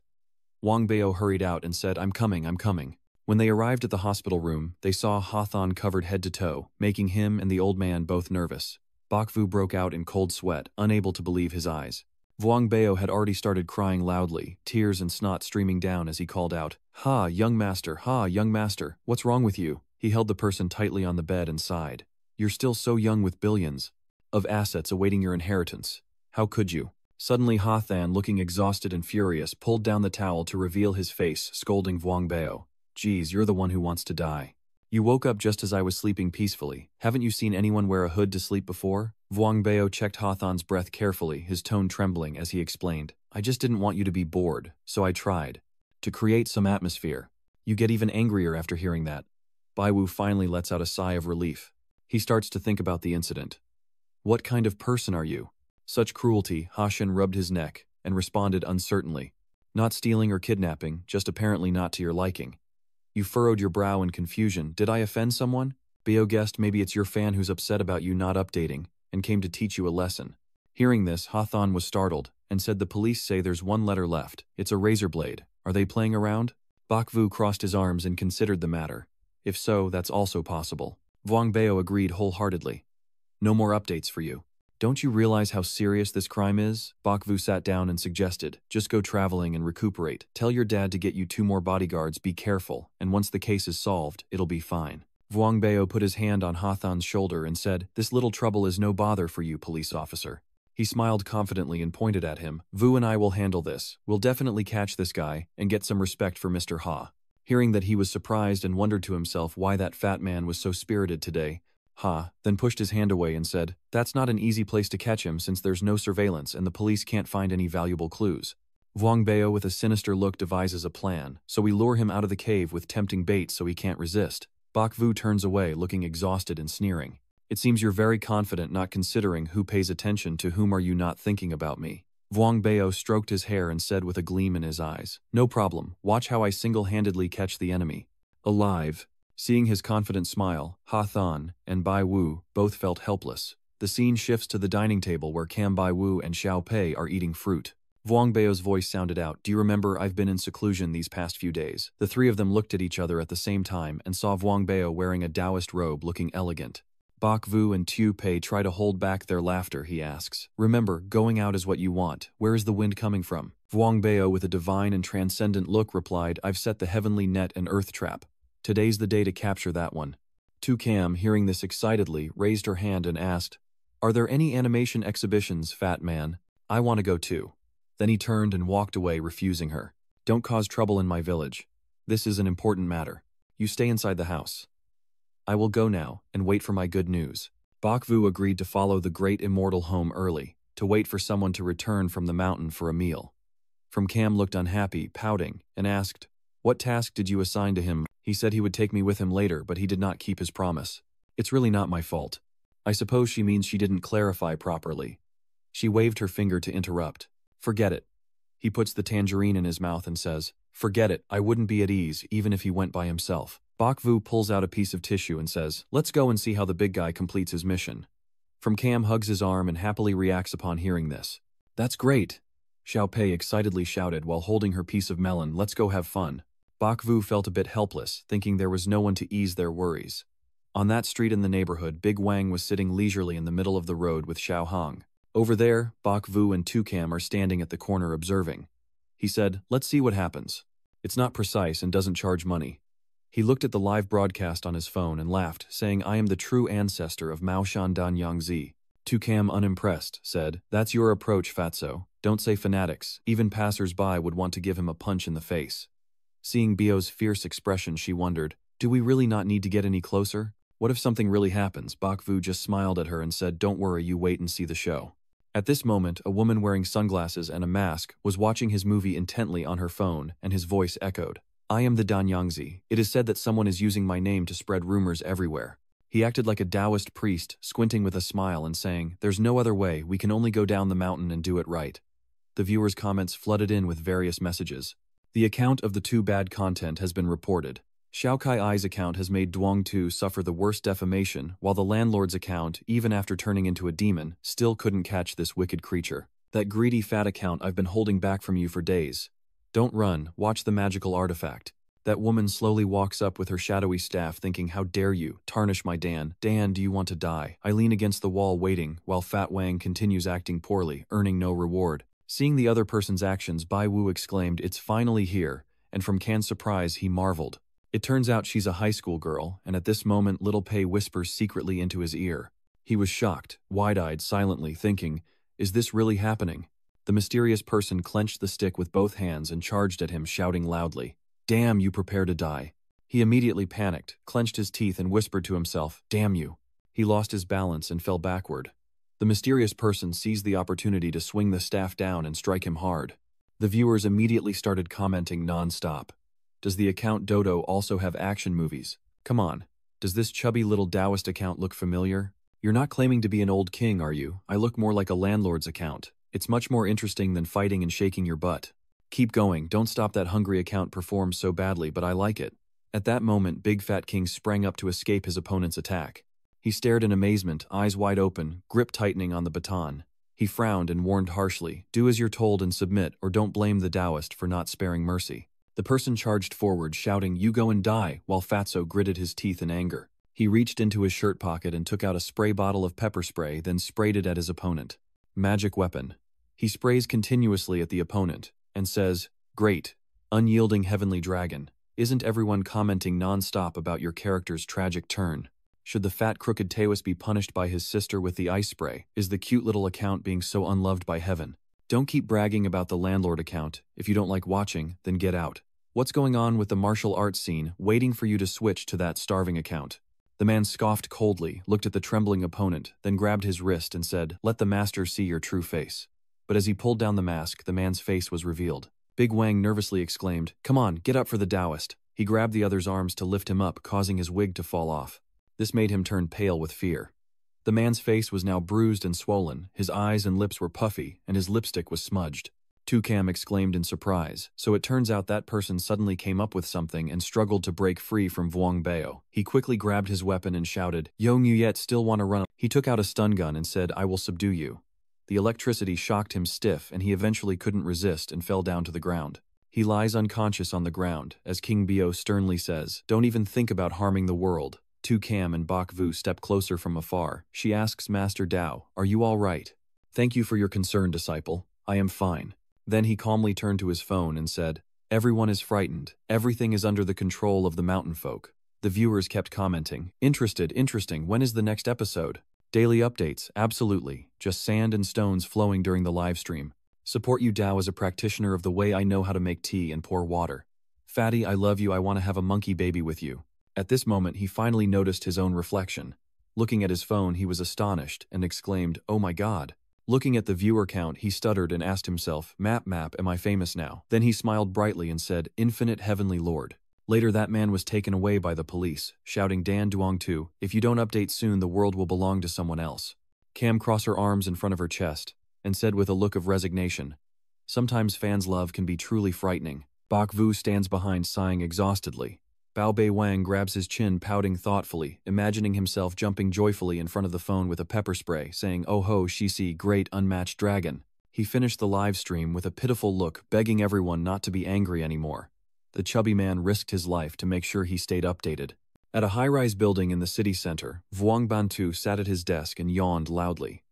Wang Bao hurried out and said, I'm coming. When they arrived at the hospital room, they saw Hawthorne covered head to toe, making him and the old man both nervous. Bak Vu broke out in cold sweat, unable to believe his eyes. Wang Bao had already started crying loudly, tears and snot streaming down as he called out, Ha, young master, what's wrong with you? He held the person tightly on the bed and sighed. You're still so young with billions of assets awaiting your inheritance. How could you? Suddenly Hawthorne, looking exhausted and furious, pulled down the towel to reveal his face, scolding Wang Bao. Geez, you're the one who wants to die. You woke up just as I was sleeping peacefully. Haven't you seen anyone wear a hood to sleep before? Wang Bao checked Hawthorne's breath carefully, his tone trembling as he explained. I just didn't want you to be bored, so I tried. To create some atmosphere. You get even angrier after hearing that. Bai Wu finally lets out a sigh of relief. He starts to think about the incident. What kind of person are you? Such cruelty. Ha Shen rubbed his neck and responded uncertainly. Not stealing or kidnapping, just apparently not to your liking. You furrowed your brow in confusion. Did I offend someone? Bao guessed maybe it's your fan who's upset about you not updating and came to teach you a lesson. Hearing this, Hawthorne was startled and said the police say there's one letter left. It's a razor blade. Are they playing around? Bak Vu crossed his arms and considered the matter. If so, that's also possible. Wang Bao agreed wholeheartedly. No more updates for you. Don't you realize how serious this crime is? Bakvu sat down and suggested, just go traveling and recuperate. Tell your dad to get you 2 more bodyguards, be careful, and once the case is solved, it'll be fine. Vuongbeo put his hand on Hathan's shoulder and said, this little trouble is no bother for you, police officer. He smiled confidently and pointed at him. Vu and I will handle this. We'll definitely catch this guy and get some respect for Mr. Ha. Hearing that, he was surprised and wondered to himself why that fat man was so spirited today. Ha then pushed his hand away and said, that's not an easy place to catch him since there's no surveillance and the police can't find any valuable clues. Vuongbeo with a sinister look devises a plan, so we lure him out of the cave with tempting bait so he can't resist. Bakvu turns away looking exhausted and sneering. It seems you're very confident, not considering who pays attention to whom. Are you not thinking about me? Vuongbeo stroked his hair and said with a gleam in his eyes, no problem, watch how I single-handedly catch the enemy. Alive. Seeing his confident smile, Ha Than and Bai Wu both felt helpless. The scene shifts to the dining table where Cam Bai Wu and Xiao Pei are eating fruit. Vuongbeo's voice sounded out, do you remember I've been in seclusion these past few days? The 3 of them looked at each other at the same time and saw Vuongbeo wearing a Taoist robe looking elegant. Bakvu and Tu Pei try to hold back their laughter. He asks, remember, going out is what you want. Where is the wind coming from? Vuongbeo with a divine and transcendent look replied, I've set the heavenly net and earth trap. Today's the day to capture that one. Tu Cam, hearing this excitedly, raised her hand and asked, are there any animation exhibitions, fat man? I want to go too. Then he turned and walked away, refusing her. Don't cause trouble in my village. This is an important matter. You stay inside the house. I will go now and wait for my good news. Bakvu agreed to follow the great immortal home early, to wait for someone to return from the mountain for a meal. From Cam looked unhappy, pouting, and asked, what task did you assign to him? He said he would take me with him later, but he did not keep his promise. It's really not my fault. I suppose she means she didn't clarify properly. She waved her finger to interrupt. Forget it. He puts the tangerine in his mouth and says, forget it, I wouldn't be at ease even if he went by himself. Bakvu pulls out a piece of tissue and says, let's go and see how the big guy completes his mission. From Cam hugs his arm and happily reacts upon hearing this. That's great. Xiao Pei excitedly shouted while holding her piece of melon, let's go have fun. Bakvu felt a bit helpless, thinking there was no one to ease their worries. On that street in the neighborhood, Big Wang was sitting leisurely in the middle of the road with Xiao Hong. Over there, Bakvu and Tukam are standing at the corner observing. He said, let's see what happens. It's not precise and doesn't charge money. He looked at the live broadcast on his phone and laughed, saying, I am the true ancestor of Mao Shan Dan Yangzi. Tukam, unimpressed, said, that's your approach, Fatso. Don't say fanatics. Even passers-by would want to give him a punch in the face. Seeing Bio's fierce expression, she wondered, do we really not need to get any closer? What if something really happens? Bakvu just smiled at her and said, don't worry, you wait and see the show. At this moment, a woman wearing sunglasses and a mask was watching his movie intently on her phone, and his voice echoed. I am the Dan Yangzi. It is said that someone is using my name to spread rumors everywhere. He acted like a Taoist priest, squinting with a smile and saying, there's no other way, we can only go down the mountain and do it right. The viewers' comments flooded in with various messages. The account of the two bad content has been reported. Xiao Kai Ai's account has made Duong Tu suffer the worst defamation, while the landlord's account, even after turning into a demon, still couldn't catch this wicked creature. That greedy fat account I've been holding back from you for days. Don't run, watch the magical artifact. That woman slowly walks up with her shadowy staff thinking, how dare you, tarnish my Dan. Dan, do you want to die? I lean against the wall waiting, while Fat Wang continues acting poorly, earning no reward. Seeing the other person's actions, Bai Wu exclaimed, it's finally here, and from Can's surprise he marveled. It turns out she's a high school girl, and at this moment Little Pei whispers secretly into his ear. He was shocked, wide-eyed, silently, thinking, is this really happening? The mysterious person clenched the stick with both hands and charged at him, shouting loudly, damn, you prepare to die. He immediately panicked, clenched his teeth and whispered to himself, damn you. He lost his balance and fell backward. The mysterious person seized the opportunity to swing the staff down and strike him hard. The viewers immediately started commenting non-stop. Does the account Dodo also have action movies? Come on. Does this chubby little Taoist account look familiar? You're not claiming to be an old king, are you? I look more like a landlord's account. It's much more interesting than fighting and shaking your butt. Keep going, don't stop. That hungry account performs so badly, but I like it. At that moment, Big Fat King sprang up to escape his opponent's attack. He stared in amazement, eyes wide open, grip tightening on the baton. He frowned and warned harshly, do as you're told and submit, or don't blame the Taoist for not sparing mercy. The person charged forward, shouting, you go and die, while Fatso gritted his teeth in anger. He reached into his shirt pocket and took out a spray bottle of pepper spray, then sprayed it at his opponent. Magic weapon. He sprays continuously at the opponent and says, "Great, unyielding heavenly dragon. Isn't everyone commenting non-stop about your character's tragic turn? Should the fat crooked Taoist be punished by his sister with the ice spray? Is the cute little account being so unloved by heaven? Don't keep bragging about the landlord account. If you don't like watching, then get out. What's going on with the martial arts scene, waiting for you to switch to that starving account?" The man scoffed coldly, looked at the trembling opponent, then grabbed his wrist and said, "Let the master see your true face." But as he pulled down the mask, the man's face was revealed. Big Wang nervously exclaimed, "Come on, get up for the Taoist." He grabbed the other's arms to lift him up, causing his wig to fall off. This made him turn pale with fear. The man's face was now bruised and swollen, his eyes and lips were puffy, and his lipstick was smudged. Tukam exclaimed in surprise, so it turns out that person suddenly came up with something and struggled to break free from Vuong Bao. He quickly grabbed his weapon and shouted, "Yo, you yet still want to run?" He took out a stun gun and said, "I will subdue you." The electricity shocked him stiff and he eventually couldn't resist and fell down to the ground. He lies unconscious on the ground, as King Bio sternly says, "Don't even think about harming the world." Tukam and Bak Vu step closer from afar. She asks Master Dao, "Are you all right?" "Thank you for your concern, disciple. I am fine." Then he calmly turned to his phone and said, "Everyone is frightened. Everything is under the control of the mountain folk." The viewers kept commenting, Interesting, when is the next episode?" Daily updates, absolutely. Just sand and stones flowing during the live stream. Support you Dao as a practitioner of the way I know how to make tea and pour water. Fatty, I love you, I want to have a monkey baby with you. At this moment he finally noticed his own reflection. Looking at his phone he was astonished and exclaimed, "Oh my god." Looking at the viewer count he stuttered and asked himself, Map, am I famous now?" Then he smiled brightly and said, "Infinite Heavenly Lord." Later that man was taken away by the police, shouting, "Dan Duong Tu, if you don't update soon the world will belong to someone else." Cam crossed her arms in front of her chest and said with a look of resignation, "Sometimes fans' love can be truly frightening." Bak Vu stands behind sighing exhaustedly. Bao Bei Wang grabs his chin pouting thoughtfully, imagining himself jumping joyfully in front of the phone with a pepper spray, saying, "Oh ho, Shishi, great unmatched dragon." He finished the live stream with a pitiful look, begging everyone not to be angry anymore. The chubby man risked his life to make sure he stayed updated. At a high-rise building in the city center, Vuong Bantu sat at his desk and yawned loudly.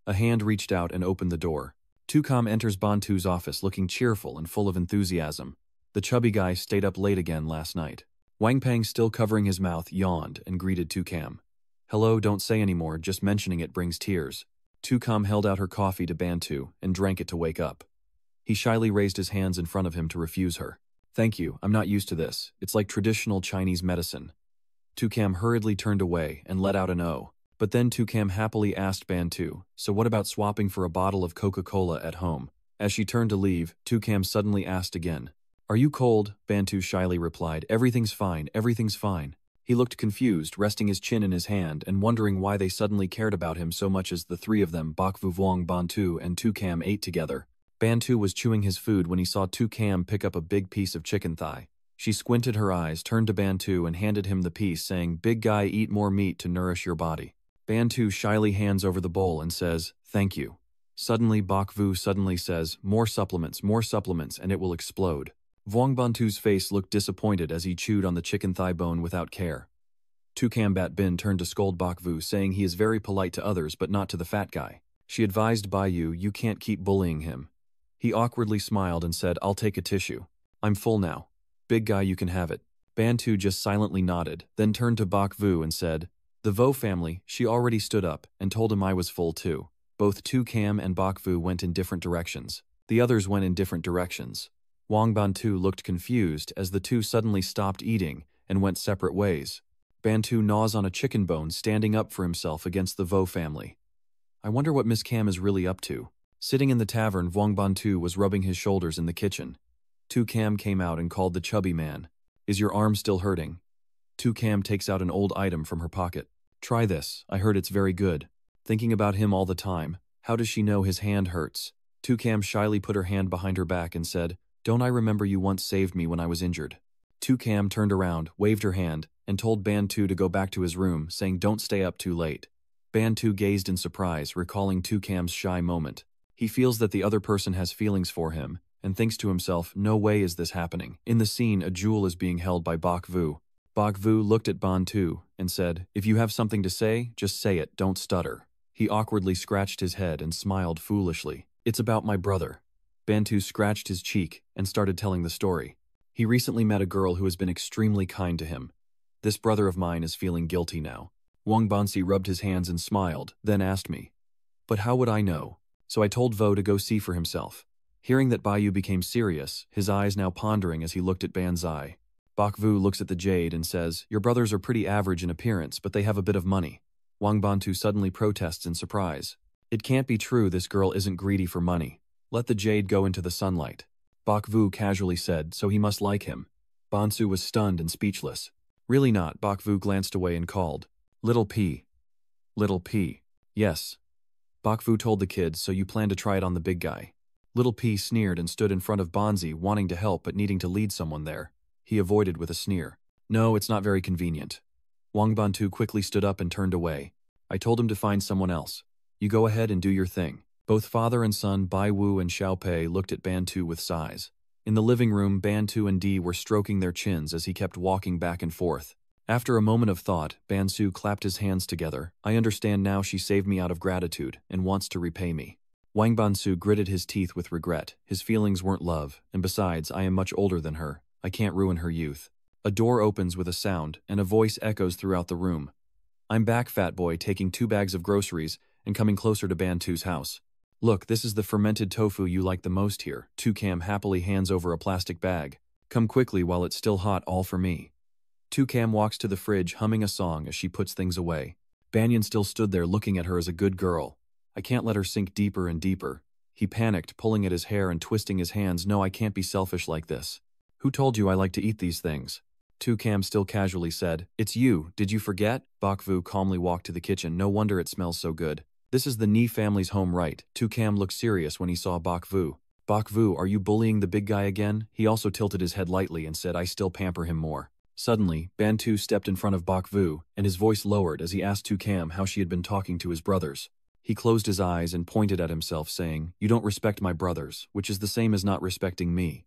A hand reached out and opened the door. Tukam enters Bantu's office looking cheerful and full of enthusiasm. The chubby guy stayed up late again last night. Wang Peng, still covering his mouth, yawned and greeted Tukam. "Hello, don't say anymore, just mentioning it brings tears." Tukam held out her coffee to Bantu and drank it to wake up. He shyly raised his hands in front of him to refuse her. "Thank you, I'm not used to this. It's like traditional Chinese medicine." Tukam hurriedly turned away and let out an "oh." But then Tukam happily asked Bantu, "So what about swapping for a bottle of Coca-Cola at home?" As she turned to leave, Tukam suddenly asked again. "Are you cold?" Bantu shyly replied, "Everything's fine, everything's fine." He looked confused, resting his chin in his hand and wondering why they suddenly cared about him so much as the three of them, Bak Vu Vuong Bantu and Tukam, ate together. Bantu was chewing his food when he saw Tukam pick up a big piece of chicken thigh. She squinted her eyes, turned to Bantu and handed him the piece, saying, "Big guy, eat more meat to nourish your body." Bantu shyly hands over the bowl and says, "Thank you." Suddenly Bak Vu suddenly says, more supplements, and it will explode." Vuong Bantu's face looked disappointed as he chewed on the chicken thigh bone without care. Tukam Bat Bin turned to scold Bak Vu, saying he is very polite to others but not to the fat guy. She advised Bayu, "You can't keep bullying him." He awkwardly smiled and said, "I'll take a tissue. I'm full now. Big guy, you can have it." Bantu just silently nodded, then turned to Bak Vu and said, "The Vo family," she already stood up and told him I was full too. Both Tukam and Bak Vu went in different directions. The others went in different directions. Wang Bantu looked confused as the two suddenly stopped eating and went separate ways. Bantu gnaws on a chicken bone, standing up for himself against the Vo family. I wonder what Miss Cam is really up to. Sitting in the tavern, Vuong Bantu was rubbing his shoulders in the kitchen. Tukam came out and called the chubby man. "Is your arm still hurting?" Tukam takes out an old item from her pocket. "Try this, I heard it's very good." Thinking about him all the time, how does she know his hand hurts? Tukam shyly put her hand behind her back and said, "Don't I remember you once saved me when I was injured?" Tukam turned around, waved her hand, and told Bantu to go back to his room, saying don't stay up too late. Bantu gazed in surprise, recalling Tukam's shy moment. He feels that the other person has feelings for him, and thinks to himself, no way is this happening. In the scene, a jewel is being held by Bak Vu. Bok Vu looked at Bantu and said, "If you have something to say, just say it, don't stutter." He awkwardly scratched his head and smiled foolishly. "It's about my brother." Bantu scratched his cheek and started telling the story. He recently met a girl who has been extremely kind to him. This brother of mine is feeling guilty now. Wang Bansi rubbed his hands and smiled, then asked me, "But how would I know?" So I told Vo to go see for himself. Hearing that Bayu became serious, his eyes now pondering as he looked at Banzai. Bok Vu looks at the jade and says, "Your brothers are pretty average in appearance, but they have a bit of money." Wang Bantu suddenly protests in surprise. "It can't be true this girl isn't greedy for money. Let the jade go into the sunlight." Bok Vu casually said, "So he must like him." Bansu was stunned and speechless. "Really not," Bok Vu glanced away and called, "Little P. Little P." "Yes." Bok Vu told the kids, "So you plan to try it on the big guy." Little P sneered and stood in front of Bonzi, wanting to help but needing to lead someone there. He avoided with a sneer. "No, it's not very convenient." Wang Bantu quickly stood up and turned away. "I told him to find someone else. You go ahead and do your thing." Both father and son Bai Wu and Xiao Pei looked at Bantu with sighs. In the living room, Bantu and Dee were stroking their chins as he kept walking back and forth. After a moment of thought, Bansu clapped his hands together. "I understand now she saved me out of gratitude and wants to repay me." Wang Bansu gritted his teeth with regret. His feelings weren't love, and besides, I am much older than her. I can't ruin her youth. A door opens with a sound, and a voice echoes throughout the room. "I'm back, fat boy, taking 2 bags of groceries and coming closer to Bantu's house. Look, this is the fermented tofu you like the most here." Tukam happily hands over a plastic bag. "Come quickly while it's still hot, all for me." Tukam walks to the fridge humming a song as she puts things away. Banyan still stood there looking at her as a good girl. "I can't let her sink deeper and deeper." He panicked, pulling at his hair and twisting his hands. "No, I can't be selfish like this. Who told you I like to eat these things?" Tukam still casually said, "It's you, did you forget?" Bok Vu calmly walked to the kitchen. "No wonder it smells so good. This is the Ni family's home, right?" Tukam looked serious when he saw Bok Vu. "Bok Vu, are you bullying the big guy again?" He also tilted his head lightly and said, "I still pamper him more." Suddenly, Bantu stepped in front of Bok Vu, and his voice lowered as he asked Tukam how she had been talking to his brothers. He closed his eyes and pointed at himself, saying, "You don't respect my brothers, which is the same as not respecting me."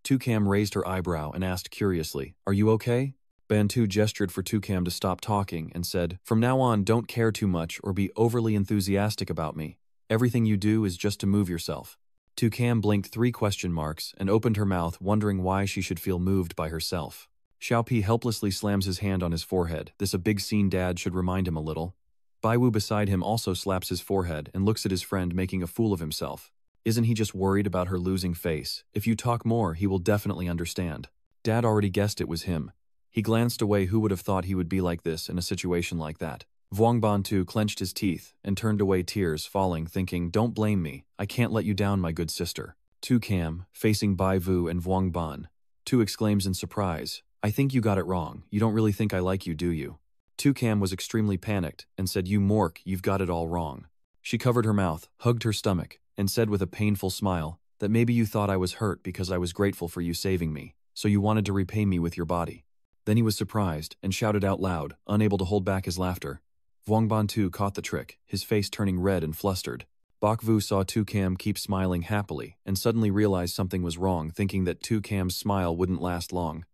Tukam raised her eyebrow and asked curiously, "Are you okay?" Bantu gestured for Tukam to stop talking and said, "From now on, don't care too much or be overly enthusiastic about me. Everything you do is just to move yourself." Tukam blinked 3 question marks and opened her mouth, wondering why she should feel moved by herself. Xiaopi helplessly slams his hand on his forehead. This a big scene dad should remind him a little. Baiwu beside him also slaps his forehead and looks at his friend making a fool of himself. Isn't he just worried about her losing face? If you talk more, he will definitely understand. Dad already guessed it was him. He glanced away. Who would have thought he would be like this in a situation like that? Vuong Bantu clenched his teeth and turned away, tears falling, thinking, "Don't blame me. I can't let you down, my good sister." Tu Cam, facing Bai Vu and Vuong Ban. Tu exclaims in surprise, "I think you got it wrong. You don't really think I like you, do you?" Tu Cam was extremely panicked and said, "You mork, you've got it all wrong." She covered her mouth, hugged her stomach, and said with a painful smile, "That maybe you thought I was hurt because I was grateful for you saving me, so you wanted to repay me with your body." Then he was surprised and shouted out loud, unable to hold back his laughter. Vuong Bantu caught the trick, his face turning red and flustered. Bok Vu saw Tu Cam keep smiling happily and suddenly realized something was wrong, thinking that Tu Cam's smile wouldn't last long.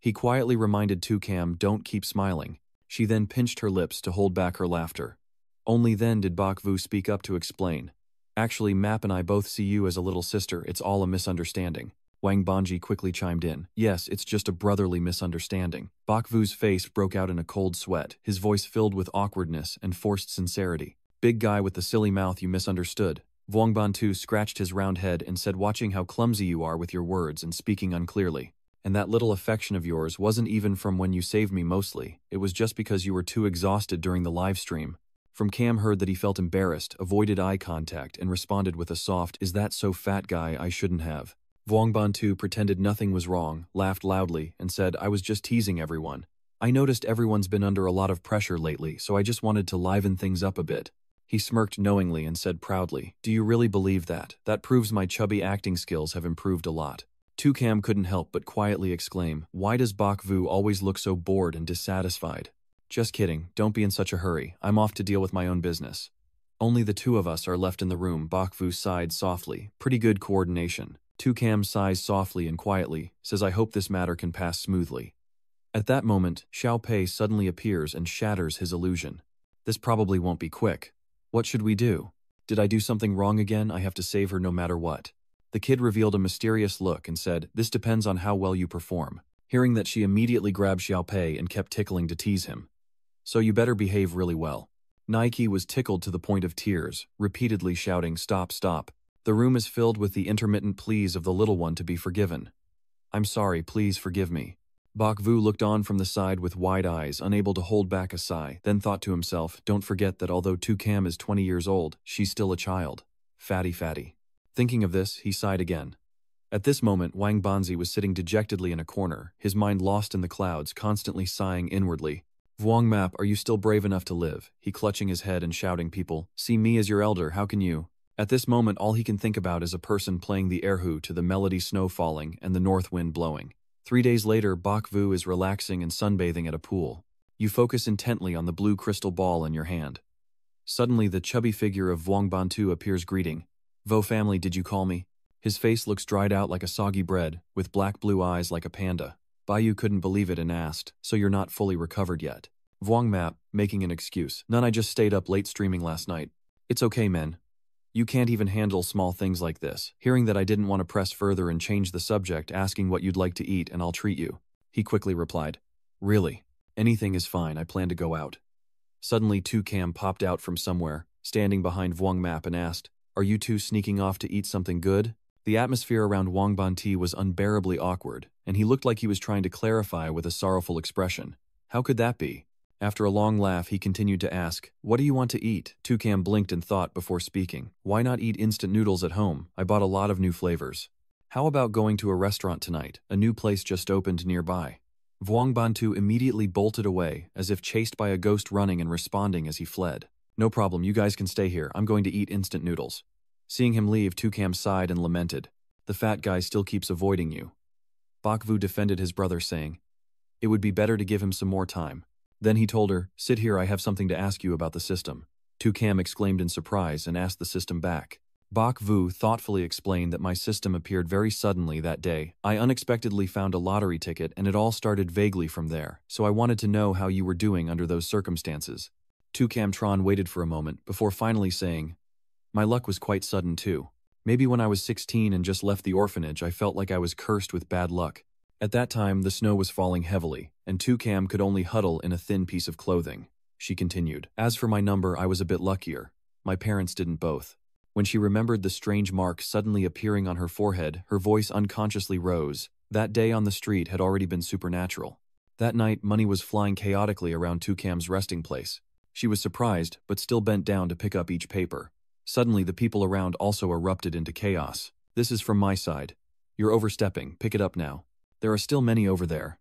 He quietly reminded Tu Cam, "Don't keep smiling." She then pinched her lips to hold back her laughter. Only then did Bok Vu speak up to explain. "Actually, Map and I both see you as a little sister. It's all a misunderstanding." Wang Banji quickly chimed in. "Yes, it's just a brotherly misunderstanding." Bok Vu's face broke out in a cold sweat, his voice filled with awkwardness and forced sincerity. "Big guy with the silly mouth, you misunderstood." Vuong Bantu scratched his round head and said, "Watching how clumsy you are with your words and speaking unclearly. And that little affection of yours wasn't even from when you saved me mostly. It was just because you were too exhausted during the live stream." From Cam heard that he felt embarrassed, avoided eye contact, and responded with a soft, "Is that so, fat guy? I shouldn't have." Vuong Bantu pretended nothing was wrong, laughed loudly, and said, "I was just teasing everyone. I noticed everyone's been under a lot of pressure lately, so I just wanted to liven things up a bit." He smirked knowingly and said proudly, "Do you really believe that? That proves my chubby acting skills have improved a lot." Tu Cam couldn't help but quietly exclaim, "Why does Bok Vu always look so bored and dissatisfied?" "Just kidding, don't be in such a hurry. I'm off to deal with my own business." "Only the 2 of us are left in the room." Bok Vu sighed softly. "Pretty good coordination." Tu Cam sighs softly and quietly, says, "I hope this matter can pass smoothly." At that moment, Xiao Pei suddenly appears and shatters his illusion. This probably won't be quick. What should we do? Did I do something wrong again? I have to save her no matter what. The kid revealed a mysterious look and said, this depends on how well you perform. Hearing that, she immediately grabbed Xiao Pei and kept tickling to tease him. So you better behave really well. Nike was tickled to the point of tears, repeatedly shouting, stop, stop. The room is filled with the intermittent pleas of the little one to be forgiven. I'm sorry, please forgive me. Bok Vu looked on from the side with wide eyes, unable to hold back a sigh, then thought to himself, don't forget that although Tu Cam is 20 years old, she's still a child. Fatty fatty. Thinking of this, he sighed again. At this moment, Wang Banzi was sitting dejectedly in a corner, his mind lost in the clouds, constantly sighing inwardly. Vuong Map, are you still brave enough to live? He clutching his head and shouting, people, see me as your elder, how can you? At this moment, all he can think about is a person playing the erhu to the melody snow falling and the north wind blowing. 3 days later, Bok Vu is relaxing and sunbathing at a pool. You focus intently on the blue crystal ball in your hand. Suddenly, the chubby figure of Vuong Bantu appears greeting. Vo family, did you call me? His face looks dried out like a soggy bread, with black blue eyes like a panda. Bayu couldn't believe it and asked, so you're not fully recovered yet? Vuong Map, making an excuse. None, I just stayed up late streaming last night. It's okay, men. You can't even handle small things like this. Hearing that, I didn't want to press further and change the subject, asking what you'd like to eat and I'll treat you. He quickly replied. Really? Anything is fine, I plan to go out. Suddenly Tu Cam popped out from somewhere, standing behind Vuong Map and asked, are you two sneaking off to eat something good? The atmosphere around Wang Banti was unbearably awkward, and he looked like he was trying to clarify with a sorrowful expression. How could that be? After a long laugh, he continued to ask, what do you want to eat? Tu Cam blinked in thought before speaking. Why not eat instant noodles at home? I bought a lot of new flavors. How about going to a restaurant tonight? A new place just opened nearby. Vuong Bantu immediately bolted away, as if chased by a ghost, running and responding as he fled. No problem, you guys can stay here. I'm going to eat instant noodles. Seeing him leave, Tu Cam sighed and lamented. The fat guy still keeps avoiding you. Bok Vu defended his brother, saying, it would be better to give him some more time. Then he told her, sit here, I have something to ask you about the system. Tu Cam exclaimed in surprise and asked the system back. Bok Vu thoughtfully explained that my system appeared very suddenly that day. I unexpectedly found a lottery ticket and it all started vaguely from there, so I wanted to know how you were doing under those circumstances. Tu Cam Tron waited for a moment before finally saying, my luck was quite sudden too. Maybe when I was 16 and just left the orphanage, I felt like I was cursed with bad luck. At that time, the snow was falling heavily, and Tu Cam could only huddle in a thin piece of clothing. She continued, as for my number, I was a bit luckier. My parents didn't both. When she remembered the strange mark suddenly appearing on her forehead, her voice unconsciously rose. That day on the street had already been supernatural. That night, money was flying chaotically around Tu Cam's resting place. She was surprised, but still bent down to pick up each paper. Suddenly, the people around also erupted into chaos. This is from my side. You're overstepping, pick it up now. There are still many over there.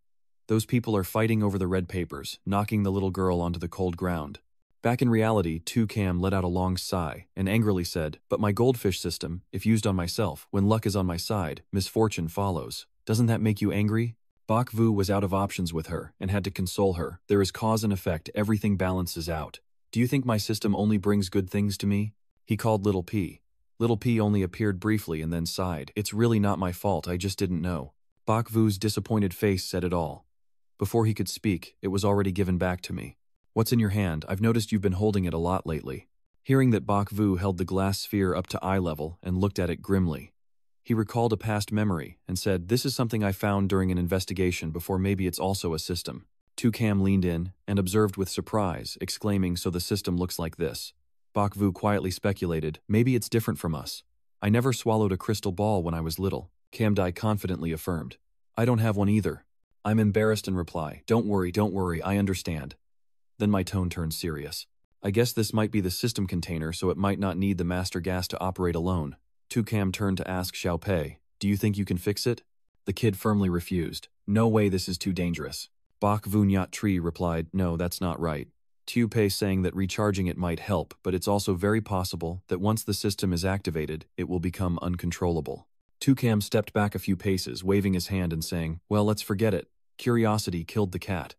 Those people are fighting over the red papers, knocking the little girl onto the cold ground. Back in reality, Tu Cam let out a long sigh and angrily said, but my goldfish system, if used on myself, when luck is on my side, misfortune follows. Doesn't that make you angry? Bok Vu was out of options with her and had to console her. There is cause and effect, everything balances out. Do you think my system only brings good things to me? He called Little P. Little P only appeared briefly and then sighed. It's really not my fault, I just didn't know. Bok Vu's disappointed face said it all. Before he could speak, it was already given back to me. What's in your hand? I've noticed you've been holding it a lot lately. Hearing that Bok Vu held the glass sphere up to eye level and looked at it grimly, he recalled a past memory and said, this is something I found during an investigation before, maybe it's also a system. Tu Cam leaned in and observed with surprise, exclaiming, so the system looks like this. Bok Vu quietly speculated, maybe it's different from us. I never swallowed a crystal ball when I was little. Cam Dai confidently affirmed. I don't have one either. I'm embarrassed and reply, don't worry, I understand. Then my tone turned serious. I guess this might be the system container, so it might not need the master gas to operate alone. Tu Cam turned to ask Xiao Pei, do you think you can fix it? The kid firmly refused. No way, this is too dangerous. Bok Vu Nyat Tri replied, no, that's not right. Tu Pei saying that recharging it might help, but it's also very possible that once the system is activated, it will become uncontrollable. Tu Cam stepped back a few paces, waving his hand and saying, well, let's forget it. Curiosity killed the cat.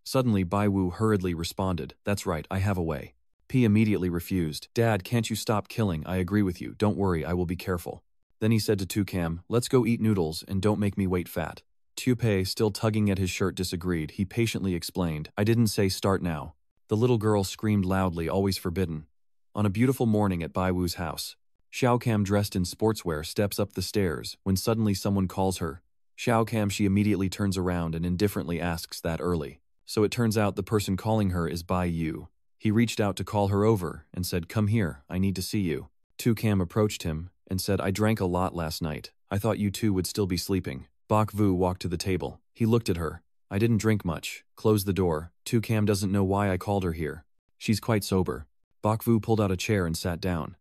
Suddenly, Bai Wu hurriedly responded, that's right, I have a way. P immediately refused. Dad, can't you stop killing? I agree with you, don't worry, I will be careful. Then he said to Tu Cam, let's go eat noodles and don't make me wait fat. Pei, still tugging at his shirt, disagreed. He patiently explained, I didn't say start now. The little girl screamed loudly, always forbidden. On a beautiful morning at Bai Wu's house, Xiao Cam, dressed in sportswear, steps up the stairs when suddenly someone calls her. Xiao Cam, she immediately turns around and indifferently asks that early. So it turns out the person calling her is Bai Yu. He reached out to call her over and said, come here, I need to see you. Tu Cam approached him and said, I drank a lot last night. I thought you two would still be sleeping. Bak Vu walked to the table. He looked at her. I didn't drink much. Close the door. Tu Cam doesn't know why I called her here. She's quite sober. Bak Vu pulled out a chair and sat down.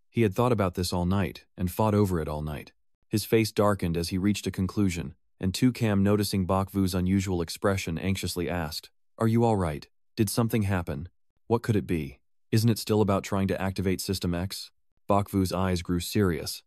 He had thought about this all night and fought over it all night. His face darkened as he reached a conclusion, and Tu Cam, noticing Bak Vu's unusual expression, anxiously asked, Are you all right? Did something happen? What could it be? Isn't it still about trying to activate System X? Bak Vu's eyes grew serious.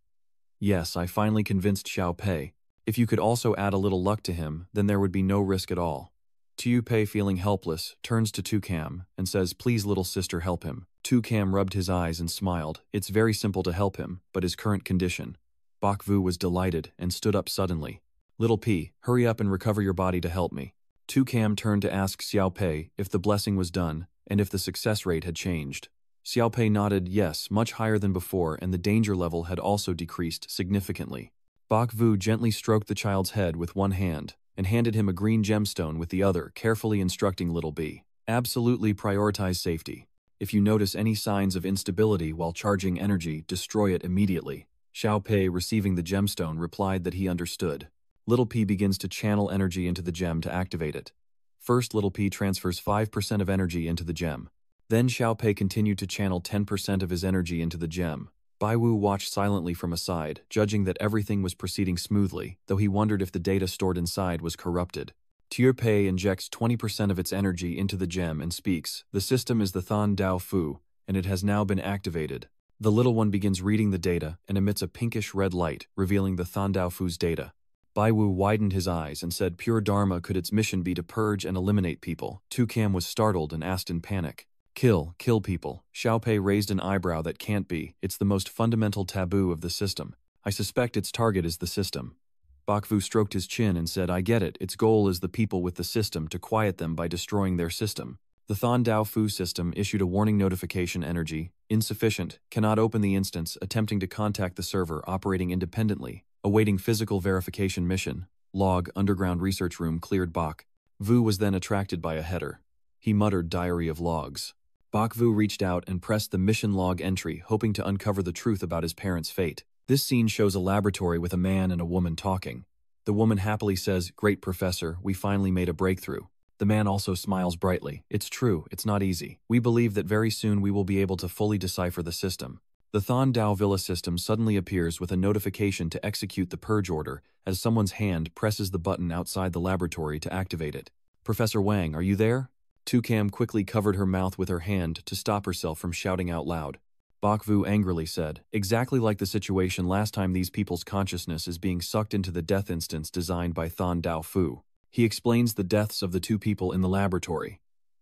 Yes, I finally convinced Xiao Pei. If you could also add a little luck to him, then there would be no risk at all. Tu Pei, feeling helpless, turns to Tu Cam and says, Please, little sister, help him. Tu Cam rubbed his eyes and smiled. It's very simple to help him, but his current condition. Bak Vu was delighted and stood up suddenly. Little P, hurry up and recover your body to help me. Tu Cam turned to ask Xiao Pei if the blessing was done and if the success rate had changed. Xiao Pei nodded yes, much higher than before, and the danger level had also decreased significantly. Bak Vu gently stroked the child's head with one hand and handed him a green gemstone with the other, carefully instructing little B. Absolutely prioritize safety. If you notice any signs of instability while charging energy, destroy it immediately. Xiao Pei, receiving the gemstone, replied that he understood. Little P begins to channel energy into the gem to activate it. First, Little P transfers 5% of energy into the gem. Then Xiao Pei continued to channel 10% of his energy into the gem. Bai Wu watched silently from aside, judging that everything was proceeding smoothly, though he wondered if the data stored inside was corrupted. Tu Pei injects 20% of its energy into the gem and speaks, The system is the Than Dao Fu, and it has now been activated. The little one begins reading the data and emits a pinkish-red light, revealing the Than Dao Fu's data. Bai Wu widened his eyes and said, Pure Dharma, could its mission be to purge and eliminate people? Tu Cam was startled and asked in panic. Kill people. Xiao Pei raised an eyebrow. That can't be. It's the most fundamental taboo of the system. I suspect its target is the system. Bak Vu stroked his chin and said, I get it. Its goal is the people with the system, to quiet them by destroying their system. The Than Dao Fu system issued a warning notification. Energy insufficient. Cannot open the instance. Attempting to contact the server. Operating independently. Awaiting physical verification mission. Log, underground research room cleared. Bak Vu was then attracted by a header. He muttered, Diary of Logs. Bak Vu reached out and pressed the mission log entry, hoping to uncover the truth about his parents' fate. This scene shows a laboratory with a man and a woman talking. The woman happily says, Great Professor, we finally made a breakthrough. The man also smiles brightly. It's true, it's not easy. We believe that very soon we will be able to fully decipher the system. The Than Dao Villa system suddenly appears with a notification to execute the purge order as someone's hand presses the button outside the laboratory to activate it. Professor Wang, are you there? Tu Cam quickly covered her mouth with her hand to stop herself from shouting out loud. Bak Vu angrily said, Exactly like the situation last time, these people's consciousness is being sucked into the death instance designed by Than Dao Fu. He explains the deaths of the two people in the laboratory.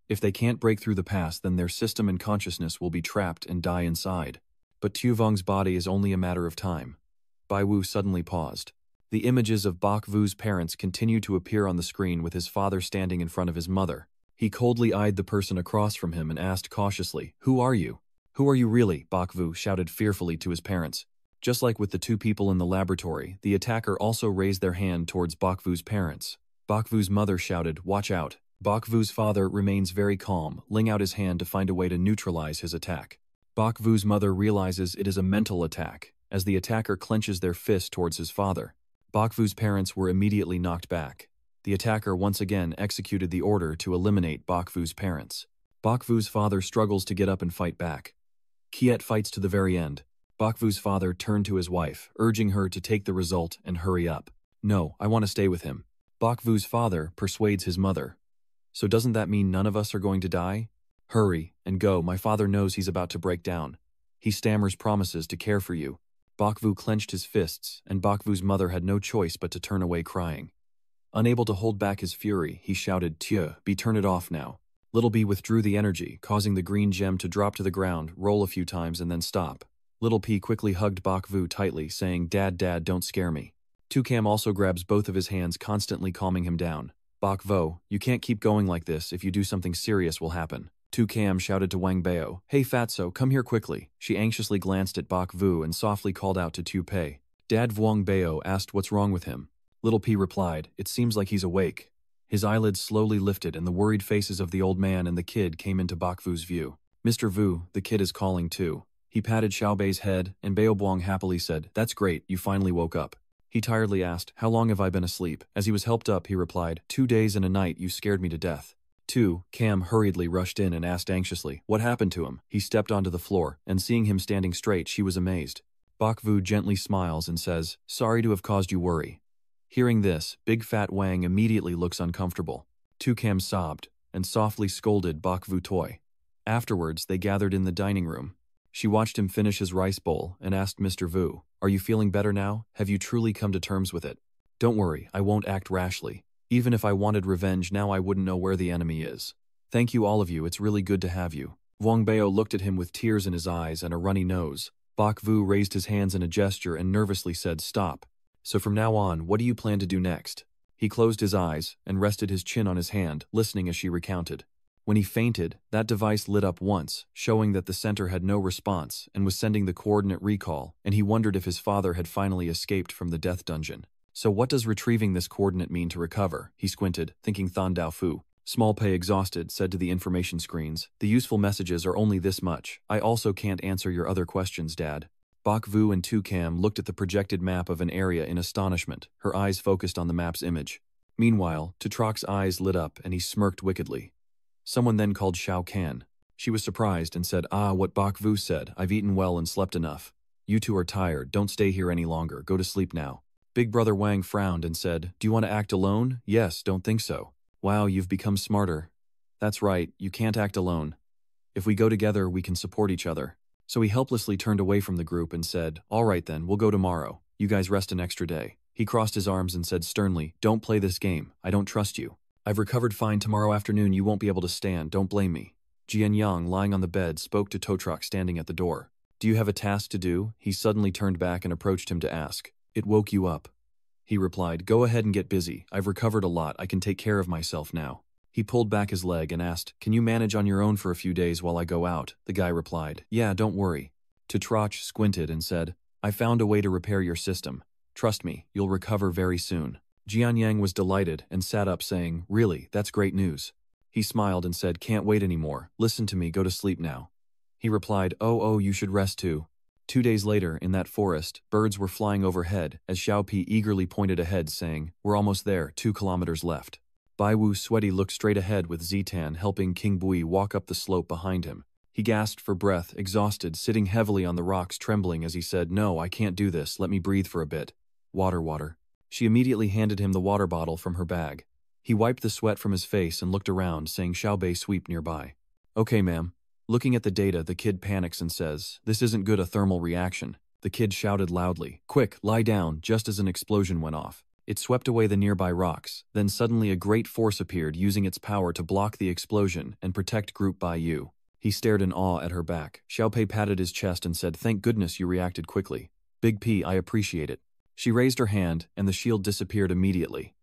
If they can't break through the past, then their system and consciousness will be trapped and die inside. But Tu Vong's body is only a matter of time. Bai Wu suddenly paused. The images of Bak Vu's parents continued to appear on the screen with his father standing in front of his mother. He coldly eyed the person across from him and asked cautiously, Who are you? Who are you really? Bak Vu shouted fearfully to his parents. Just like with the two people in the laboratory, the attacker also raised their hand towards Bak Vu's parents. Bak Vu's mother shouted, Watch out. Bak Vu's father remains very calm, laying out his hand to find a way to neutralize his attack. Bak Vu's mother realizes it is a mental attack, as the attacker clenches their fist towards his father. Bak Vu's parents were immediately knocked back. The attacker once again executed the order to eliminate Bak Vu's parents. Bak Vu's father struggles to get up and fight back. Kiet fights to the very end. Bak Vu's father turned to his wife, urging her to take the result and hurry up. No, I want to stay with him. Bak Vu's father persuades his mother. So doesn't that mean none of us are going to die? Hurry and go, my father knows he's about to break down. He stammers promises to care for you. Bak Vu clenched his fists, and Bak Vu's mother had no choice but to turn away crying. Unable to hold back his fury, he shouted, Tieu, B, turn it off now. Little B withdrew the energy, causing the green gem to drop to the ground, roll a few times, and then stop. Little P quickly hugged Bak Vu tightly, saying, Dad, don't scare me. Tukam also grabs both of his hands, constantly calming him down. Bok Vo, you can't keep going like this. If you do, something serious will happen. Tukam shouted to Wang Bao, hey Fatso, come here quickly. She anxiously glanced at Bok Vu and softly called out to Tu Pei. Dad Vuong Bao asked what's wrong with him. Little P replied, it seems like he's awake. His eyelids slowly lifted and the worried faces of the old man and the kid came into Bok Vu's view. Mr. Vu, the kid is calling too. He patted Xiao Bei's head and Bao Buong happily said, that's great, you finally woke up. He tiredly asked, how long have I been asleep? As he was helped up, he replied, 2 days and a night, you scared me to death. Cam hurriedly rushed in and asked anxiously, what happened to him? He stepped onto the floor, and seeing him standing straight, she was amazed. Bok Vu gently smiles and says, sorry to have caused you worry. Hearing this, Big Fat Wang immediately looks uncomfortable. Cam sobbed, and softly scolded Bok Vu Toy. Afterwards, they gathered in the dining room. She watched him finish his rice bowl and asked Mr. Vu, are you feeling better now? Have you truly come to terms with it? Don't worry, I won't act rashly. Even if I wanted revenge now, I wouldn't know where the enemy is. Thank you all of you, it's really good to have you. Vuong Bao looked at him with tears in his eyes and a runny nose. Bok Vu raised his hands in a gesture and nervously said, stop. So from now on, what do you plan to do next? He closed his eyes and rested his chin on his hand, listening as she recounted. When he fainted, that device lit up once, showing that the center had no response and was sending the coordinate recall, and he wondered if his father had finally escaped from the death dungeon. So what does retrieving this coordinate mean to recover? He squinted, thinking Than Dao Fu. Small Pei, exhausted, said to the information screens, the useful messages are only this much. I also can't answer your other questions, Dad. Bok Vu and Cam looked at the projected map of an area in astonishment, her eyes focused on the map's image. Meanwhile, Tutrok's eyes lit up and he smirked wickedly. Someone then called Shao Kan. She was surprised and said, what Bok Vu said, I've eaten well and slept enough. You two are tired, don't stay here any longer, go to sleep now. Big Brother Wang frowned and said, do you want to act alone? Yes, don't think so. Wow, you've become smarter. That's right, you can't act alone. If we go together, we can support each other. So he helplessly turned away from the group and said, all right then, we'll go tomorrow. You guys rest an extra day. He crossed his arms and said sternly, don't play this game, I don't trust you. I've recovered fine. Tomorrow afternoon you won't be able to stand, don't blame me. Jian Yang, lying on the bed, spoke to Totrok standing at the door. Do you have a task to do? He suddenly turned back and approached him to ask. It woke you up. He replied, go ahead and get busy. I've recovered a lot, I can take care of myself now. He pulled back his leg and asked, can you manage on your own for a few days while I go out? The guy replied, yeah, don't worry. Totrok squinted and said, I found a way to repair your system. Trust me, you'll recover very soon. Jian Yang was delighted and sat up saying, really, that's great news. He smiled and said, can't wait anymore. Listen to me, go to sleep now. He replied, oh, you should rest too. 2 days later, in that forest, birds were flying overhead as Xiaopi eagerly pointed ahead saying, we're almost there, 2 kilometers left. Bai Wu sweaty looked straight ahead with Zitan helping King Bui walk up the slope behind him. He gasped for breath, exhausted, sitting heavily on the rocks, trembling as he said, no, I can't do this, let me breathe for a bit. Water. She immediately handed him the water bottle from her bag. He wiped the sweat from his face and looked around, saying Xiao Bei sweep nearby. Okay, ma'am. Looking at the data, the kid panics and says, this isn't good, a thermal reaction. The kid shouted loudly, quick, lie down, just as an explosion went off. It swept away the nearby rocks, then suddenly a great force appeared using its power to block the explosion and protect Group Bai Yu. He stared in awe at her back. Xiao Pei patted his chest and said, thank goodness you reacted quickly. Big P, I appreciate it. She raised her hand, and the shield disappeared immediately.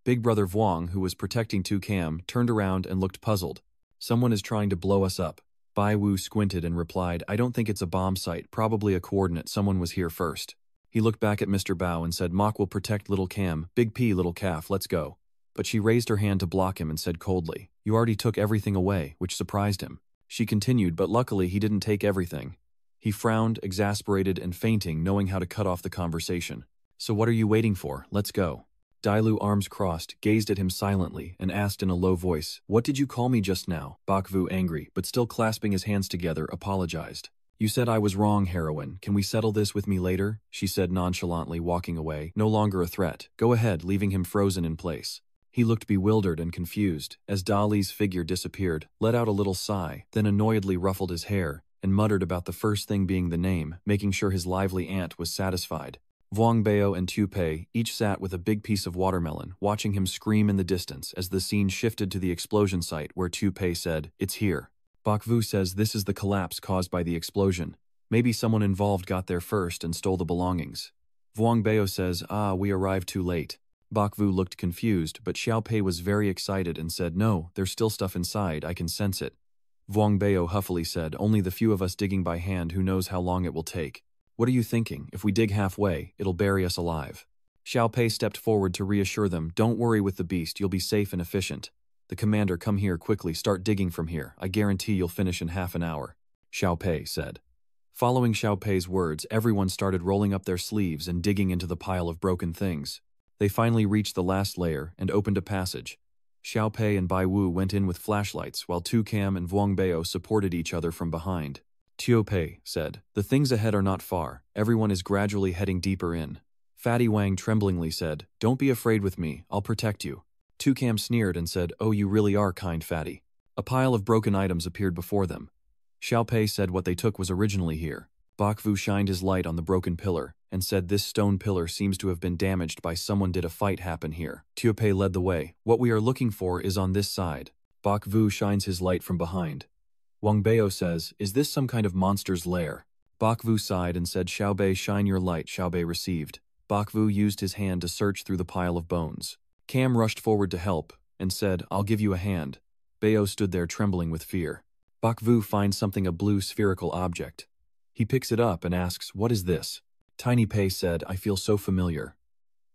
Big Brother Vuong, who was protecting Cam, turned around and looked puzzled. Someone is trying to blow us up. Bai Wu squinted and replied, I don't think it's a bomb site, probably a coordinate, someone was here first. He looked back at Mr. Bao and said, Mok will protect little Cam, Big P, little calf, let's go. But she raised her hand to block him and said coldly, you already took everything away, which surprised him. She continued, but luckily he didn't take everything. He frowned, exasperated and fainting, knowing how to cut off the conversation. So what are you waiting for? Let's go. Dailu, arms crossed, gazed at him silently and asked in a low voice, what did you call me just now? Bok Vu, angry, but still clasping his hands together, apologized. You said I was wrong, heroine. Can we settle this with me later? She said nonchalantly, walking away, no longer a threat. Go ahead, leaving him frozen in place. He looked bewildered and confused as Dali's figure disappeared, let out a little sigh, then annoyedly ruffled his hair and muttered about the first thing being the name, making sure his lively aunt was satisfied. Vuong Bao and Tu Pei each sat with a big piece of watermelon, watching him scream in the distance as the scene shifted to the explosion site where Tu Pei said, it's here. Bok Vu says this is the collapse caused by the explosion. Maybe someone involved got there first and stole the belongings. Vuong Bao says, "Ah, we arrived too late." Bak Vu looked confused, but Xiao Pei was very excited and said, "No, there's still stuff inside, I can sense it." Vuong Bao huffily said, "Only the few of us digging by hand, who knows how long it will take. What are you thinking? If we dig halfway, it'll bury us alive." Xiao Pei stepped forward to reassure them, "Don't worry with the beast, you'll be safe and efficient. The commander, come here quickly, start digging from here. I guarantee you'll finish in half an hour," Xiao Pei said. Following Xiao Pei's words, everyone started rolling up their sleeves and digging into the pile of broken things. They finally reached the last layer and opened a passage. Xiao Pei and Bai Wu went in with flashlights while Tu Cam and Vuong Bao supported each other from behind. Tio Pei said, "The things ahead are not far. Everyone is gradually heading deeper in." Fatty Wang tremblingly said, "Don't be afraid with me, I'll protect you." Tu Cam sneered and said, "Oh, you really are kind, Fatty." A pile of broken items appeared before them. Xiao Pei said what they took was originally here. Bak Vu shined his light on the broken pillar and said, "This stone pillar seems to have been damaged by someone. Did a fight happen here?" Tio Pei led the way. "What we are looking for is on this side." Bak Vu shines his light from behind. Wang Bao says, "Is this some kind of monster's lair?" Bak Vu sighed and said, "Xiao Bei, shine your light." Xiao Bei received. Bak Vu used his hand to search through the pile of bones. Cam rushed forward to help and said, "I'll give you a hand." Bao stood there trembling with fear. Bak Vu finds something, a blue spherical object. He picks it up and asks, "What is this?" Tiny Pei said, "I feel so familiar."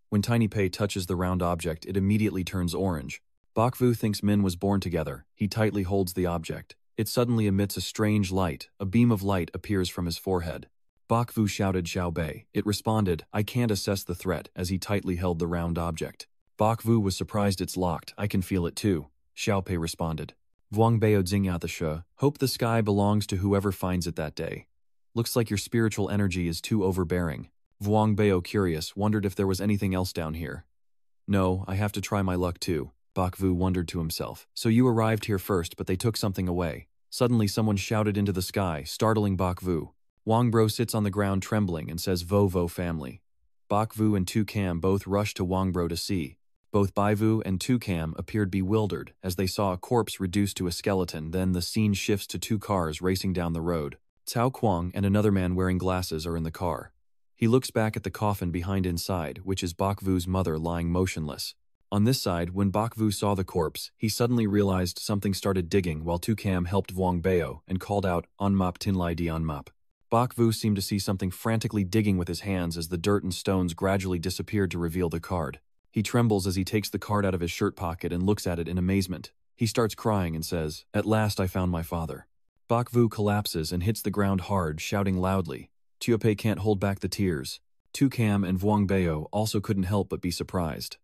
When Tiny Pei touches the round object, it immediately turns orange. Bak Vu thinks Min was born together. He tightly holds the object. It suddenly emits a strange light. A beam of light appears from his forehead. Bak Vu shouted, "Xiao Bei." It responded, "I can't assess the threat," as he tightly held the round object. Bak Vu was surprised. "It's locked. I can feel it too," Xiao Pei responded. Vuong Bao Xingyatashe, hope the sky belongs to whoever finds it that day. Looks like your spiritual energy is too overbearing. Vuong Bao, curious, wondered if there was anything else down here. "No, I have to try my luck too," Bak Vu wondered to himself. "So you arrived here first, but they took something away." Suddenly someone shouted into the sky, startling Bak Vu. Wang Bro sits on the ground trembling and says, "Vo family." Bak Vu and Tu Cam both rushed to Wang Bro to see. Both Bai Vu and Tu Cam appeared bewildered as they saw a corpse reduced to a skeleton. Then the scene shifts to two cars racing down the road. Cao Kuang and another man wearing glasses are in the car. He looks back at the coffin behind inside, which is Bak Vu's mother lying motionless. On this side, when Bak Vu saw the corpse, he suddenly realized something, started digging while Tu Cam helped Vuong Bao and called out, "On map tin lai di on map." Bak Vu seemed to see something frantically digging with his hands as the dirt and stones gradually disappeared to reveal the card. He trembles as he takes the card out of his shirt pocket and looks at it in amazement. He starts crying and says, "At last I found my father." Bak Vu collapses and hits the ground hard, shouting loudly. Tio Pei can't hold back the tears. Tu Cam and Vuong Bao also couldn't help but be surprised.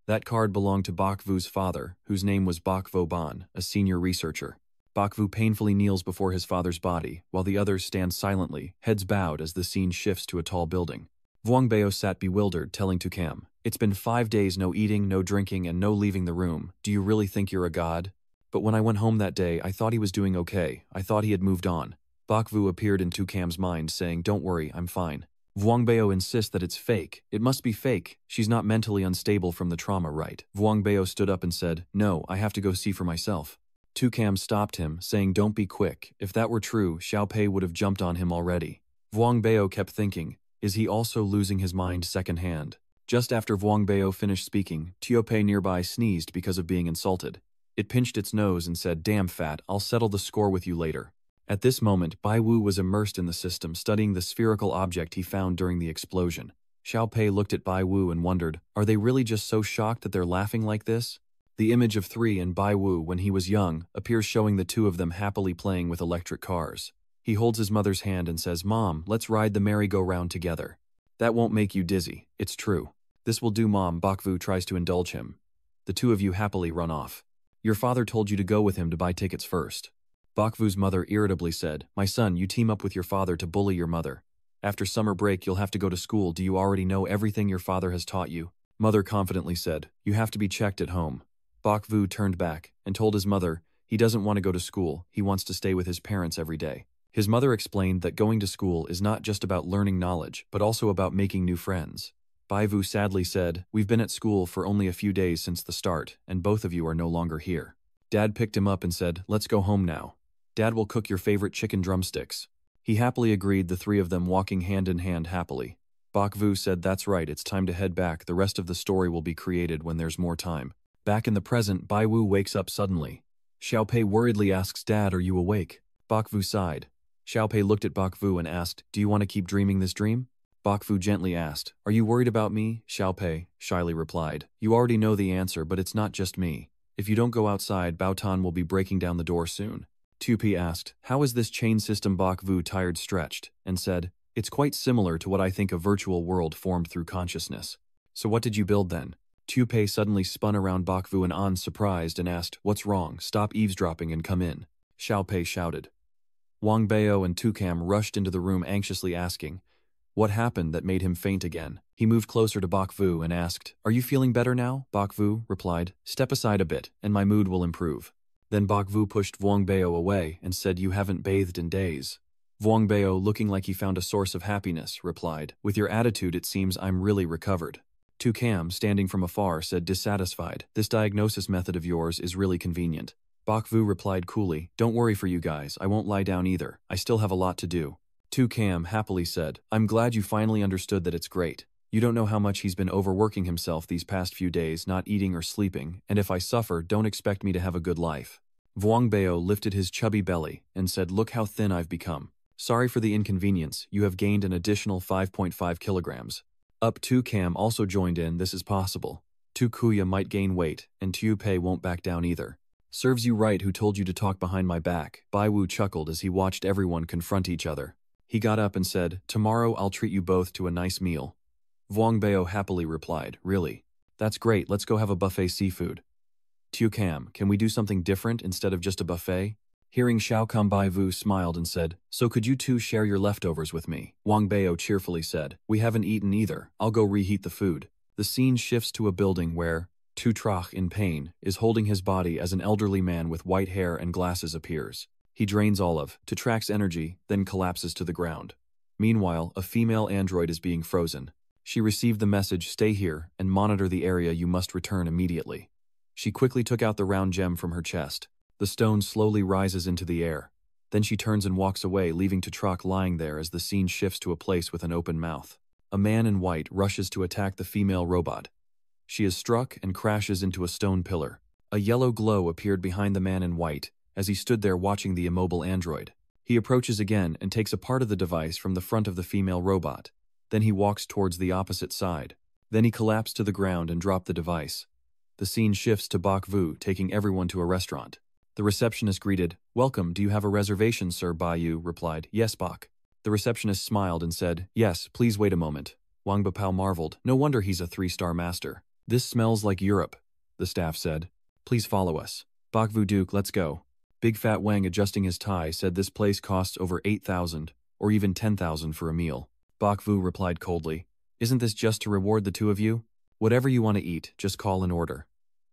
That card belonged to Bak Vu's father, whose name was Bak Vo Ban, a senior researcher. Bak Vu painfully kneels before his father's body, while the others stand silently, heads bowed as the scene shifts to a tall building. Vuong Bao sat bewildered, telling Tu Cam, "It's been 5 days, no eating, no drinking, and no leaving the room. Do you really think you're a god?" "But when I went home that day, I thought he was doing okay. I thought he had moved on." Bak Vu appeared in Tu Cam's mind, saying, "Don't worry, I'm fine." Vuong Bao insists that it's fake. It must be fake. She's not mentally unstable from the trauma, right? Vuong Bao stood up and said, "No, I have to go see for myself." Tu Cam stopped him, saying, "Don't be quick. If that were true, Xiao Pei would have jumped on him already." Vuong Bao kept thinking, is he also losing his mind secondhand? Just after Vuong Bao finished speaking, Tio Pei nearby sneezed because of being insulted. It pinched its nose and said, "Damn fat, I'll settle the score with you later." At this moment, Bai Wu was immersed in the system, studying the spherical object he found during the explosion. Xiao Pei looked at Bai Wu and wondered, are they really just so shocked that they're laughing like this? The image of 3 and Bai Wu when he was young appears, showing the two of them happily playing with electric cars. He holds his mother's hand and says, "Mom, let's ride the merry-go-round together." "That won't make you dizzy, it's true." "This will do, Mom." Bak Vu tries to indulge him. The two of you happily run off. "Your father told you to go with him to buy tickets first." Bak Vu's mother irritably said, "My son, you team up with your father to bully your mother. After summer break you'll have to go to school. Do you already know everything your father has taught you?" Mother confidently said, "You have to be checked at home." Bak Vu turned back and told his mother he doesn't want to go to school, he wants to stay with his parents every day. His mother explained that going to school is not just about learning knowledge, but also about making new friends. Bai Vu sadly said, "We've been at school for only a few days since the start, and both of you are no longer here." Dad picked him up and said, "Let's go home now. Dad will cook your favorite chicken drumsticks." He happily agreed, the three of them walking hand in hand happily. Bok Vu said that's right, it's time to head back, the rest of the story will be created when there's more time. Back in the present, Bai Wu wakes up suddenly. Xiaopei worriedly asks, Dad, are you awake? Bok Vu sighed. Xiaopei looked at Bok Vu and asked, Do you want to keep dreaming this dream? Bok Vu gently asked, Are you worried about me? Xiaopei shyly replied, You already know the answer, but it's not just me. If you don't go outside, Bao Tan will be breaking down the door soon. Tupi asked, How is this chain system? Bok Vu tired stretched, and said, It's quite similar to what I think a virtual world formed through consciousness. So what did you build then? Tupi suddenly spun around Bok Vu and An surprised and asked, What's wrong? Stop eavesdropping and come in. Xiaopei shouted. Wang Bao and Tukam rushed into the room anxiously asking, What happened that made him faint again? He moved closer to Bok Vu and asked, Are you feeling better now? Bok Vu replied, Step aside a bit, and my mood will improve. Then Bok Vu pushed Wang Bao away and said, You haven't bathed in days. Wang Bao, looking like he found a source of happiness, replied, With your attitude it seems I'm really recovered. Tukam, standing from afar, said dissatisfied, This diagnosis method of yours is really convenient. Bok Vu replied coolly, Don't worry for you guys, I won't lie down either, I still have a lot to do. Tukam happily said, I'm glad you finally understood that it's great. You don't know how much he's been overworking himself these past few days, not eating or sleeping, and if I suffer, don't expect me to have a good life. Wang Bao lifted his chubby belly and said, Look how thin I've become. Sorry for the inconvenience, you have gained an additional 5.5 kilograms. Up Tukam also joined in, this is possible. Tukuya might gain weight, and Tupe won't back down either. Serves you right, who told you to talk behind my back? Bai Wu chuckled as he watched everyone confront each other. He got up and said, Tomorrow I'll treat you both to a nice meal. Wang Bao happily replied, Really? That's great, let's go have a buffet seafood. Tukam, can we do something different instead of just a buffet? Hearing Xiaocam, Bai Vu smiled and said, So could you two share your leftovers with me? Wang Bao cheerfully said, We haven't eaten either, I'll go reheat the food. The scene shifts to a building where Tu Trach, in pain, is holding his body as an elderly man with white hair and glasses appears. He drains all of Tu Trach's energy, then collapses to the ground. Meanwhile, a female android is being frozen. She received the message, Stay here, and monitor the area, you must return immediately. She quickly took out the round gem from her chest. The stone slowly rises into the air. Then she turns and walks away, leaving Tu Trach lying there as the scene shifts to a place with an open mouth. A man in white rushes to attack the female robot. She is struck and crashes into a stone pillar. A yellow glow appeared behind the man in white as he stood there watching the immobile android. He approaches again and takes a part of the device from the front of the female robot. Then he walks towards the opposite side. Then he collapsed to the ground and dropped the device. The scene shifts to Bok Vu taking everyone to a restaurant. The receptionist greeted, Welcome, do you have a reservation, sir? Bai Yu replied, Yes, Bok. The receptionist smiled and said, Yes, please wait a moment. Wang Bapao marveled, No wonder he's a 3-star master. This smells like Europe, the staff said. Please follow us. Bok Vu Duke, let's go. Big Fat Wang, adjusting his tie, said this place costs over 8,000, or even 10,000 for a meal. Bok Vu replied coldly, Isn't this just to reward the two of you? Whatever you want to eat, just call an order.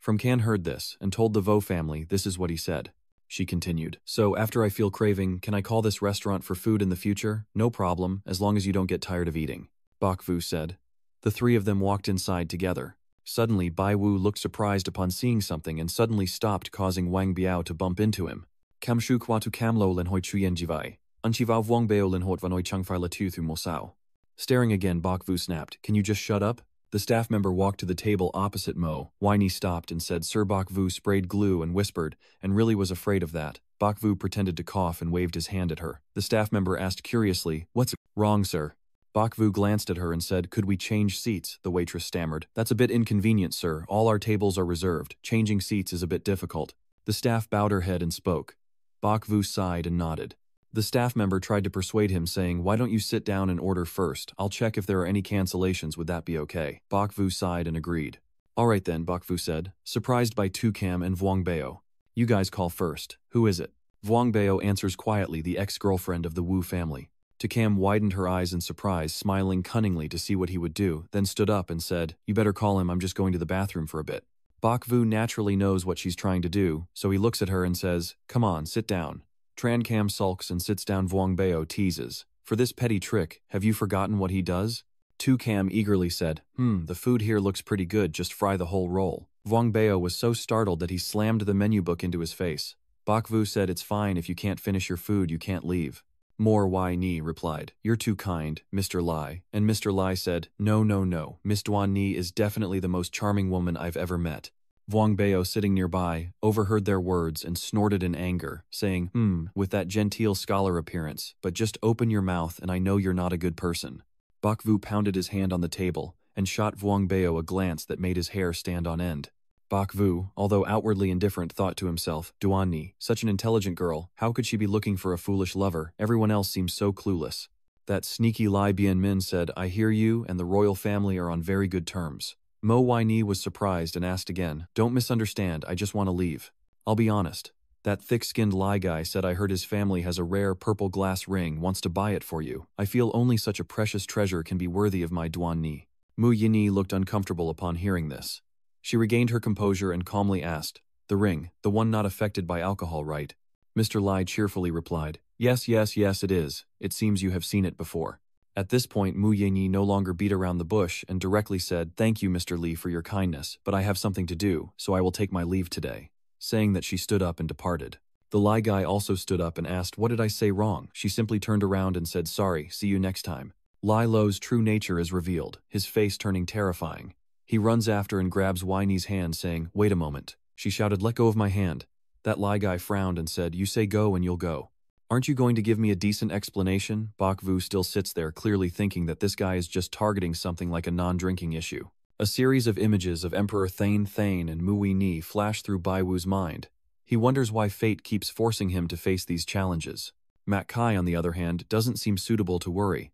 From Can heard this and told the Vo family this is what he said. She continued, So after I feel craving, can I call this restaurant for food in the future? No problem, as long as you don't get tired of eating. Bok Vu said. The three of them walked inside together. Suddenly, Bai Wu looked surprised upon seeing something and suddenly stopped, causing Wang Biao to bump into him. Kamshu kwatu kamlo len hoi chuyen jivai. Unchivav Wang Bao len hot vanoi changfai la tu thu mosao. Staring again, Bok Vu snapped, Can you just shut up? The staff member walked to the table opposite Mo. Winey stopped and said Sir Bok Vu sprayed glue and whispered, and really was afraid of that. Bok Vu pretended to cough and waved his hand at her. The staff member asked curiously, What's wrong, sir? Bok Vu glanced at her and said, Could we change seats? The waitress stammered. That's a bit inconvenient, sir. All our tables are reserved. Changing seats is a bit difficult. The staff bowed her head and spoke. Bok Vu sighed and nodded. The staff member tried to persuade him, saying, Why don't you sit down and order first? I'll check if there are any cancellations, would that be okay? Bok Vu sighed and agreed. All right then, Bok Vu said, surprised by Tukam and Wang Bao. You guys call first. Who is it? Wang Bao answers quietly, the ex-girlfriend of the Wu family. Tukam widened her eyes in surprise, smiling cunningly to see what he would do, then stood up and said, You better call him, I'm just going to the bathroom for a bit. Bok Vu naturally knows what she's trying to do, so he looks at her and says, Come on, sit down. Tran Cam sulks and sits down. Wang Bao teases. For this petty trick, have you forgotten what he does? Tukam eagerly said, The food here looks pretty good, just fry the whole roll. Wang Bao was so startled that he slammed the menu book into his face. Bok Vu said, It's fine, if you can't finish your food, you can't leave. More Wai Ni replied, "You're too kind, Mr. Lai." And Mr. Lai said, "No, no, no. Miss Duan Ni is definitely the most charming woman I've ever met." Vuong Bao, sitting nearby, overheard their words and snorted in anger, saying, with that genteel scholar appearance, but just open your mouth and I know you're not a good person." Bak Vu pounded his hand on the table and shot Vuong Bao a glance that made his hair stand on end. Bak Vu, although outwardly indifferent, thought to himself, Duan Ni, such an intelligent girl, how could she be looking for a foolish lover? Everyone else seems so clueless. That sneaky Lai Bian Min said, "I hear you and the royal family are on very good terms." Mo Wai Ni was surprised and asked again, "Don't misunderstand, I just want to leave. I'll be honest. That thick-skinned Lai guy said I heard his family has a rare purple glass ring, wants to buy it for you. I feel only such a precious treasure can be worthy of my Duan Ni." Mu Yini looked uncomfortable upon hearing this. She regained her composure and calmly asked, "The ring, the one not affected by alcohol, right?" Mr. Lai cheerfully replied, "Yes, yes, yes, it is. It seems you have seen it before." At this point, Mu Yinyi no longer beat around the bush and directly said, "Thank you, Mr. Li, for your kindness, but I have something to do, so I will take my leave today." Saying that, she stood up and departed. The Lai guy also stood up and asked, "What did I say wrong?" She simply turned around and said, "Sorry, see you next time." Lai Lo's true nature is revealed, his face turning terrifying. He runs after and grabs Winey's hand, saying, "Wait a moment." She shouted, "Let go of my hand." That Lai guy frowned and said, "You say go and you'll go. Aren't you going to give me a decent explanation?" Bak Vu still sits there, clearly thinking that this guy is just targeting something like a non-drinking issue. A series of images of Emperor Thane Thane and Mui Ni flash through Bai Wu's mind. He wonders why fate keeps forcing him to face these challenges. Mat Kai, on the other hand, doesn't seem suitable to worry.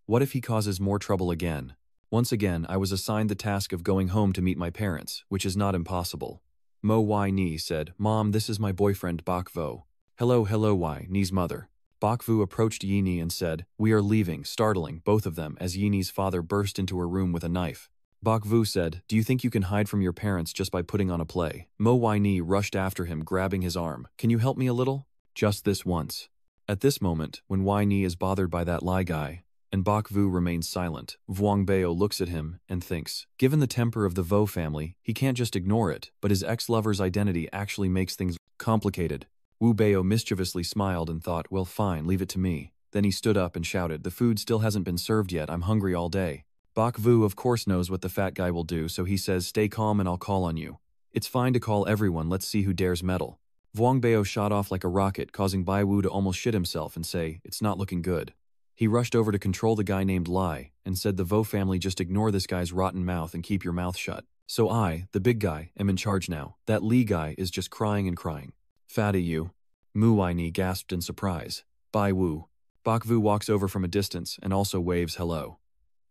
What if he causes more trouble again? Once again, I was assigned the task of going home to meet my parents, which is not impossible. Mo Wai Ni said, "Mom, this is my boyfriend Bak Vo." "Hello, hello, Wai Ni's mother." Bak Vu approached Yini and said, "We are leaving," startling both of them as Yini's father burst into her room with a knife. Bak Vu said, "Do you think you can hide from your parents just by putting on a play?" Mo Wai Ni rushed after him, grabbing his arm. "Can you help me a little? Just this once." At this moment, when Wai Ni is bothered by that Lai guy, and Bak Vu remains silent, Vuong Bao looks at him and thinks, given the temper of the Vo family, he can't just ignore it, but his ex-lover's identity actually makes things complicated. Wu Bao mischievously smiled and thought, "Well, fine, leave it to me." Then he stood up and shouted, "The food still hasn't been served yet, I'm hungry all day." Bak Vu of course knows what the fat guy will do, so he says, "Stay calm and I'll call on you." "It's fine to call everyone, let's see who dares meddle." Vuong Bao shot off like a rocket, causing Bai Wu to almost shit himself and say, "It's not looking good." He rushed over to control the guy named Lai, and said, "The Vo family, just ignore this guy's rotten mouth and keep your mouth shut. So I, the big guy, am in charge now. That Li guy is just crying and crying." "Fatty you." Mu Waini gasped in surprise. "Bai Wu." Bak Vu walks over from a distance and also waves hello.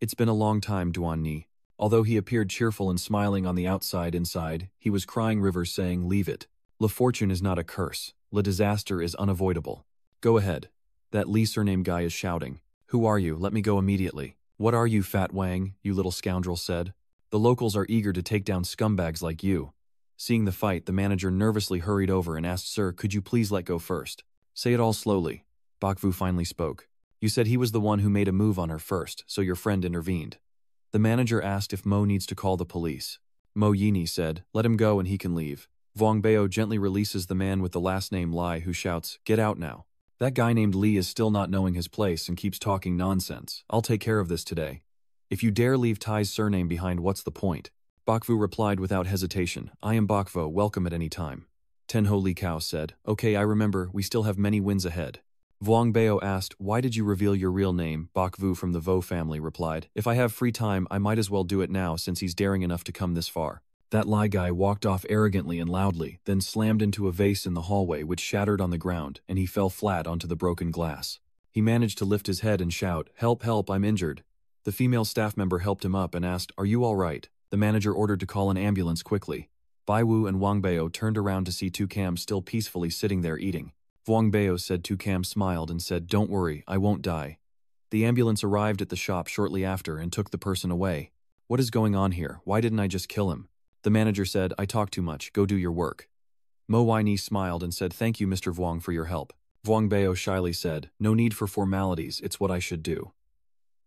"It's been a long time, Duan Ni." Although he appeared cheerful and smiling on the outside, inside, he was crying rivers saying, "Leave it. La fortune is not a curse. La disaster is unavoidable. Go ahead." That Li surname guy is shouting, "Who are you? Let me go immediately." "What are you, Fat Wang?" you little scoundrel said. "The locals are eager to take down scumbags like you." Seeing the fight, the manager nervously hurried over and asked, "Sir, could you please let go first?" "Say it all slowly." Bak Vu finally spoke. "You said he was the one who made a move on her first, so your friend intervened." The manager asked if Mo needs to call the police. Mo Yini said, "Let him go and he can leave." Vuong Bao gently releases the man with the last name Lai, who shouts, "Get out now." That guy named Li is still not knowing his place and keeps talking nonsense. "I'll take care of this today. If you dare leave Tai's surname behind, what's the point?" Bak Vu replied without hesitation, "I am Bak Vo, welcome at any time." Tenho Li Kao said, "Okay, I remember, we still have many wins ahead." Vuong Bao asked, "Why did you reveal your real name?" Bak Vu from the Vo family replied, "If I have free time, I might as well do it now since he's daring enough to come this far." That Lai guy walked off arrogantly and loudly, then slammed into a vase in the hallway which shattered on the ground, and he fell flat onto the broken glass. He managed to lift his head and shout, "Help, help, I'm injured." The female staff member helped him up and asked, "Are you all right?" The manager ordered to call an ambulance quickly. Bai Wu and Wang Bao turned around to see Tu Cam still peacefully sitting there eating. Vuong Bao said Tu Cam smiled and said, "Don't worry, I won't die." The ambulance arrived at the shop shortly after and took the person away. "What is going on here? Why didn't I just kill him?" The manager said, "I talk too much, go do your work." Mo Waini smiled and said, "Thank you, Mr. Vuong, for your help." Vuong Bao shyly said, "No need for formalities, it's what I should do."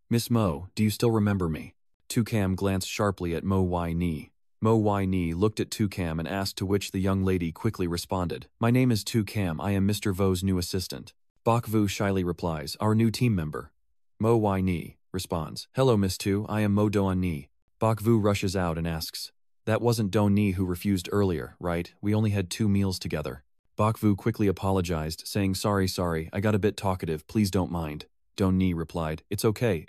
"Miss Mo, do you still remember me?" Tu Cam glanced sharply at Mo Waini. Mo Waini looked at Tu Cam and asked, to which the young lady quickly responded, "My name is Tu Cam, I am Mr. Vo's new assistant." Bok Vu shyly replies, our new team member. Mo Wai Ni responds, hello Miss Tu, I am Mo Doan Ni. Bok Vu rushes out and asks, that wasn't Don Ni who refused earlier, right? We only had 2 meals together. Bok Vu quickly apologized, saying sorry, I got a bit talkative, please don't mind. Don Ni replied, it's okay.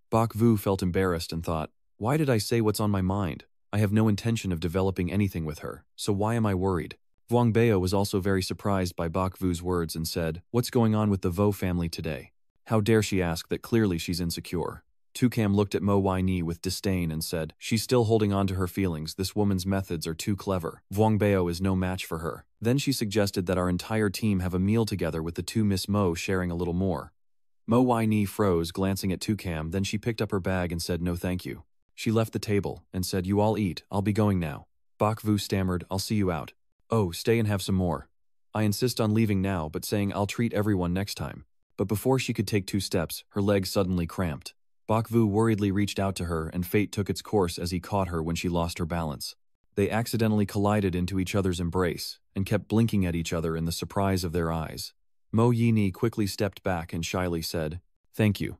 Bok Vu felt embarrassed and thought, why did I say what's on my mind? I have no intention of developing anything with her, so why am I worried? Vuong Bao was also very surprised by Bok Vu's words and said, what's going on with the Vo family today? How dare she ask that clearly she's insecure? Tukam looked at Mo Wai Ni with disdain and said, she's still holding on to her feelings, this woman's methods are too clever. Vuong Bao is no match for her. Then she suggested that our entire team have a meal together with the 2 Miss Mo sharing a little more. Mo Wai Ni froze, glancing at Tukam, then she picked up her bag and said no thank you. She left the table and said, you all eat, I'll be going now. Bok Vu stammered, I'll see you out. Oh, stay and have some more. I insist on leaving now, but saying I'll treat everyone next time. But before she could take 2 steps, her leg suddenly cramped. Bok Vu worriedly reached out to her and fate took its course as he caught her when she lost her balance. They accidentally collided into each other's embrace and kept blinking at each other in the surprise of their eyes. Mo Yini quickly stepped back and shyly said, thank you.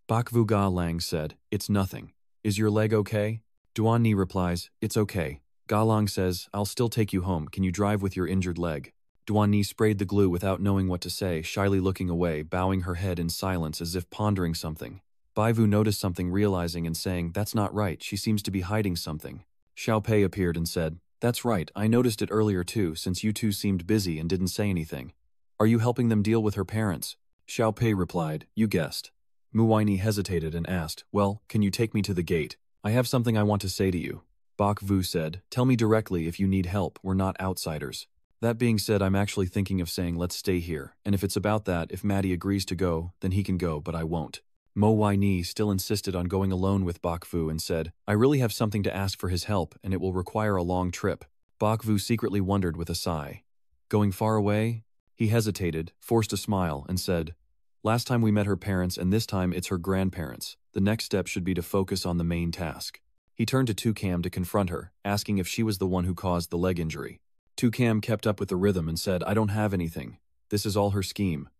Bok Vu Ga Lang said, it's nothing. Is your leg okay? Duan Ni replies, it's okay. Ga Lang says, I'll still take you home, can you drive with your injured leg? Duan Ni sprayed the glue without knowing what to say, shyly looking away, bowing her head in silence as if pondering something. Bai Vu noticed something, realizing and saying, that's not right, she seems to be hiding something. Xiao Pei appeared and said, that's right, I noticed it earlier too, since you 2 seemed busy and didn't say anything. Are you helping them deal with her parents? Xiao Pei replied, you guessed. Mu Weini hesitated and asked, well, can you take me to the gate? I have something I want to say to you. Bok Vu said, tell me directly if you need help, we're not outsiders. That being said, I'm actually thinking of saying let's stay here, and if it's about that, if Maddie agrees to go, then he can go, but I won't. Mo Wai Ni still insisted on going alone with Bok Vu and said, I really have something to ask for his help, and it will require a long trip. Bok Vu secretly wondered with a sigh. Going far away? He hesitated, forced a smile, and said, last time we met her parents and this time it's her grandparents. The next step should be to focus on the main task. He turned to Tukam to confront her, asking if she was the one who caused the leg injury. Tukam kept up with the rhythm and said, I don't have anything. This is all her scheme.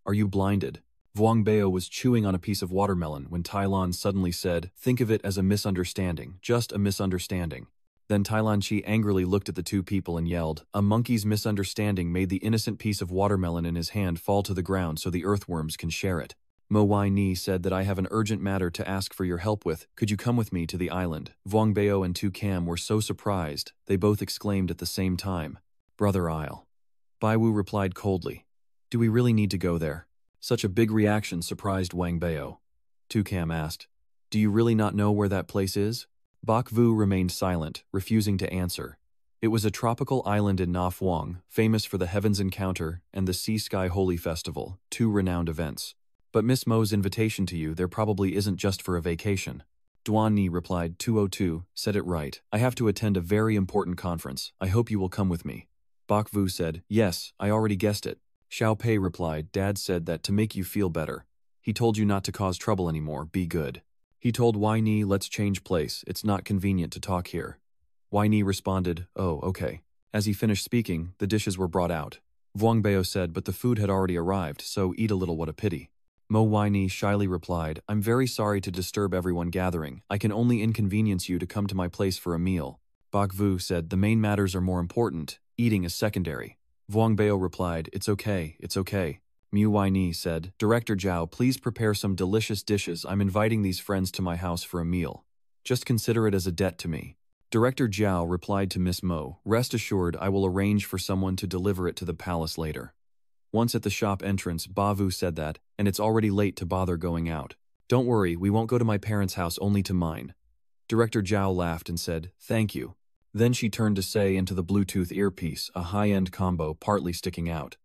Are you blinded? Vuong Bao was chewing on a piece of watermelon when Tai Lan suddenly said, think of it as a misunderstanding, just a misunderstanding. Then Tai Lan Chi angrily looked at the 2 people and yelled, a monkey's misunderstanding made the innocent piece of watermelon in his hand fall to the ground so the earthworms can share it. Mo Wai Ni said that I have an urgent matter to ask for your help with, could you come with me to the island? Vuong Bao and Tukam were so surprised, they both exclaimed at the same time, Brother Isle. Bai Wu replied coldly, do we really need to go there? Such a big reaction surprised Wang Bao. Tukam asked, do you really not know where that place is? Bok Vu remained silent, refusing to answer. It was a tropical island in Na Phuong, famous for the Heavens Encounter and the Sea Sky Holy Festival, 2 renowned events. But Miss Mo's invitation to you there probably isn't just for a vacation. Duan Ni replied, 202, said it right. I have to attend a very important conference. I hope you will come with me. Bok Vu said, yes, I already guessed it. Xiao Pei replied, Dad said that to make you feel better. He told you not to cause trouble anymore, be good. He told Wai Ni, let's change place, it's not convenient to talk here. Wai Ni responded, oh, okay. As he finished speaking, the dishes were brought out. Vuong Bao said, but the food had already arrived, so eat a little, what a pity. Mo Wai Ni shyly replied, I'm very sorry to disturb everyone gathering, I can only inconvenience you to come to my place for a meal. Bok Vu said, the main matters are more important, eating is secondary. Vuong Bao replied, it's okay. Mu Wai Ni said, Director Zhao, please prepare some delicious dishes. I'm inviting these friends to my house for a meal. Just consider it as a debt to me. Director Zhao replied to Miss Mo, rest assured I will arrange for someone to deliver it to the palace later. Once at the shop entrance, Ba Vu said that, and it's already late to bother going out. Don't worry, we won't go to my parents' house, only to mine. Director Zhao laughed and said, thank you. Then she turned to say into the Bluetooth earpiece, a high-end combo partly sticking out.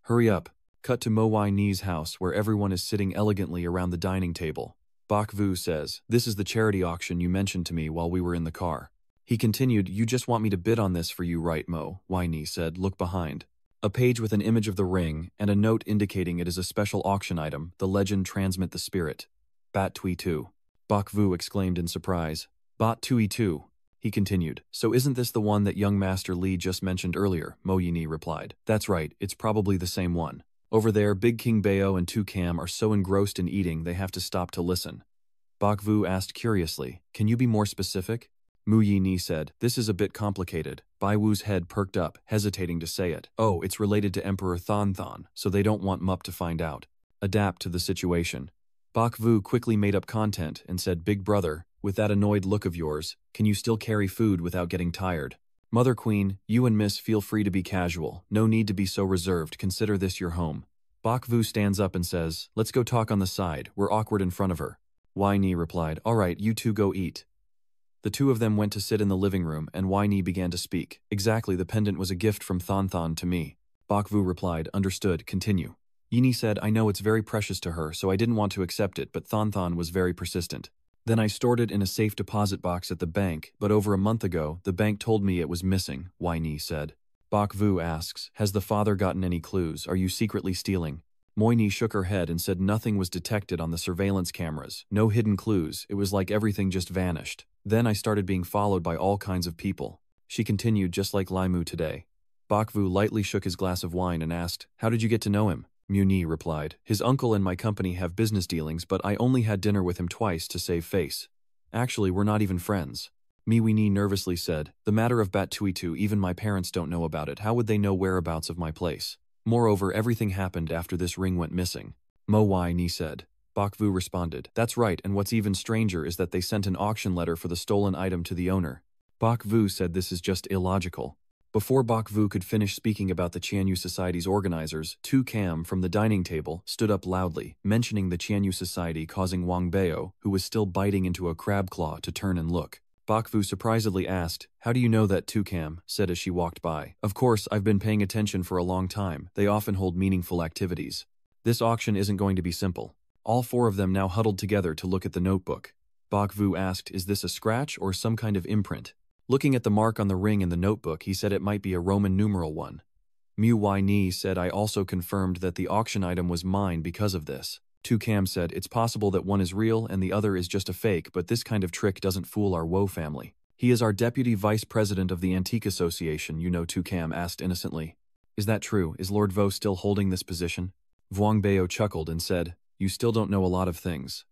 Hurry up. Cut to Mo Wai Ni's house where everyone is sitting elegantly around the dining table. Bok Vu says, this is the charity auction you mentioned to me while we were in the car. He continued, you just want me to bid on this for you, right, Mo? Wai Ni said, look behind. A page with an image of the ring and a note indicating it is a special auction item, the legend transmit the spirit. Bat Tui Tu. Bok Vu exclaimed in surprise. Bat Tui Tu. He continued, so isn't this the one that young Master Li just mentioned earlier? Mo Yini replied, that's right, it's probably the same one. Over there, Big King Bayo and Tu Cam are so engrossed in eating they have to stop to listen. Bok Vu asked curiously, can you be more specific? Mu Yi Ni said, this is a bit complicated. Bai Wu's head perked up, hesitating to say it. Oh, it's related to Emperor Thon Thon, so they don't want Mup to find out. Adapt to the situation. Bok Vu quickly made up content and said, Big brother, with that annoyed look of yours, can you still carry food without getting tired? Mother Queen, you and Miss feel free to be casual. No need to be so reserved. Consider this your home. Bok Vu stands up and says, let's go talk on the side. We're awkward in front of her. Wai Ni replied, all right, you two go eat. The two of them went to sit in the living room, and Wai Ni began to speak. Exactly, the pendant was a gift from Thon Thon to me. Bok Vu replied, understood, continue. Yini said, I know it's very precious to her, so I didn't want to accept it, but Thon Thon was very persistent. Then I stored it in a safe deposit box at the bank, but over a month ago, the bank told me it was missing, Wai Ni said. Bok Vu asks, has the father gotten any clues? Are you secretly stealing? Moini shook her head and said nothing was detected on the surveillance cameras, no hidden clues, it was like everything just vanished. Then I started being followed by all kinds of people. She continued just like Laimu today. Bok Vu lightly shook his glass of wine and asked, how did you get to know him? Muni replied, his uncle and my company have business dealings, but I only had dinner with him twice to save face. Actually, we're not even friends. Miwini nervously said, the matter of Batuitu, even my parents don't know about it. How would they know whereabouts of my place? Moreover, everything happened after this ring went missing. Mo Wai Ni said. Bok Vu responded, that's right, and what's even stranger is that they sent an auction letter for the stolen item to the owner. Bok Vu said this is just illogical. Before Bok Vu could finish speaking about the Qianyu Society's organizers, Tu Cam from the dining table stood up loudly, mentioning the Qianyu Society, causing Wang Bao, who was still biting into a crab claw, to turn and look. Bok Vu surprisedly asked, how do you know that? Tu Cam said as she walked by. Of course, I've been paying attention for a long time. They often hold meaningful activities. This auction isn't going to be simple. All four of them now huddled together to look at the notebook. Bok Vu asked, is this a scratch or some kind of imprint? Looking at the mark on the ring in the notebook, he said it might be a Roman numeral one. Mu Wai Ni said, I also confirmed that the auction item was mine because of this. Tu Cam said, it's possible that one is real and the other is just a fake, but this kind of trick doesn't fool our Wo family. He is our deputy vice president of the Antique Association, you know, Tu Cam asked innocently. Is that true? Is Lord Vo still holding this position? Vuong Bao chuckled and said, you still don't know a lot of things.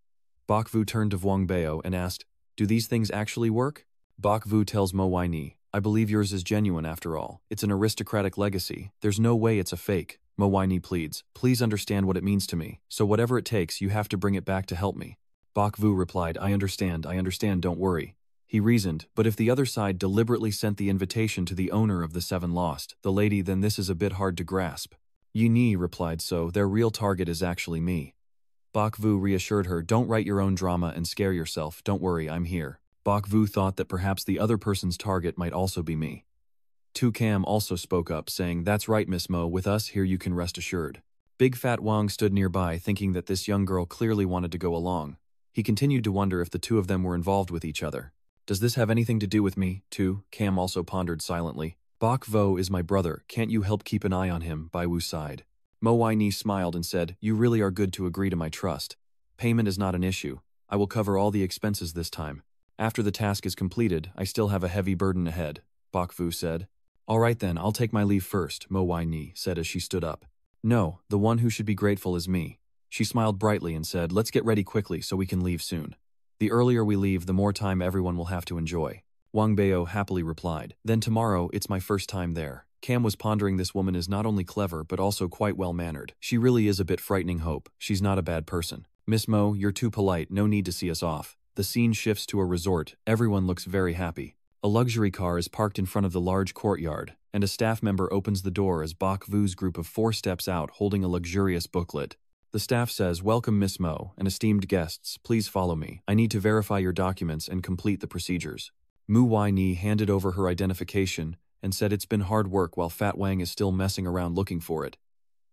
Bok Vu turned to Vuong Bao and asked, do these things actually work? Bok Vu tells Mo Wai Ni, I believe yours is genuine after all. It's an aristocratic legacy. There's no way it's a fake. Mo Wai Ni pleads, please understand what it means to me, so whatever it takes, you have to bring it back to help me. Bok Vu replied, I understand, don't worry. He reasoned, but if the other side deliberately sent the invitation to the owner of the Seven Lost, the lady, then this is a bit hard to grasp. Yi Ni replied, so their real target is actually me. Bok Vu reassured her, don't write your own drama and scare yourself, don't worry, I'm here. Bok Vu thought that perhaps the other person's target might also be me. Tu Cam also spoke up, saying, that's right, Miss Mo, with us here you can rest assured. Big Fat Wang stood nearby, thinking that this young girl clearly wanted to go along. He continued to wonder if the two of them were involved with each other. Does this have anything to do with me, Tu? Cam also pondered silently. Bok Vo is my brother, can't you help keep an eye on him? Bai Wu sighed. Mo Wai Ni smiled and said, you really are good to agree to my trust. Payment is not an issue. I will cover all the expenses this time. After the task is completed, I still have a heavy burden ahead, Bok Vu said. All right then, I'll take my leave first, Mo Wai Ni said as she stood up. No, the one who should be grateful is me. She smiled brightly and said, let's get ready quickly so we can leave soon. The earlier we leave, the more time everyone will have to enjoy. Wang Bao happily replied, then tomorrow it's my first time there. Cam was pondering, this woman is not only clever but also quite well-mannered. She really is a bit frightening. Hope she's not a bad person. Miss Mo, you're too polite, no need to see us off. The scene shifts to a resort, everyone looks very happy. A luxury car is parked in front of the large courtyard, and a staff member opens the door as Bok Vu's group of four steps out holding a luxurious booklet. The staff says, welcome Miss Mo, and esteemed guests, please follow me. I need to verify your documents and complete the procedures. Mu Wai Ni handed over her identification and said it's been hard work while Fat Wang is still messing around looking for it.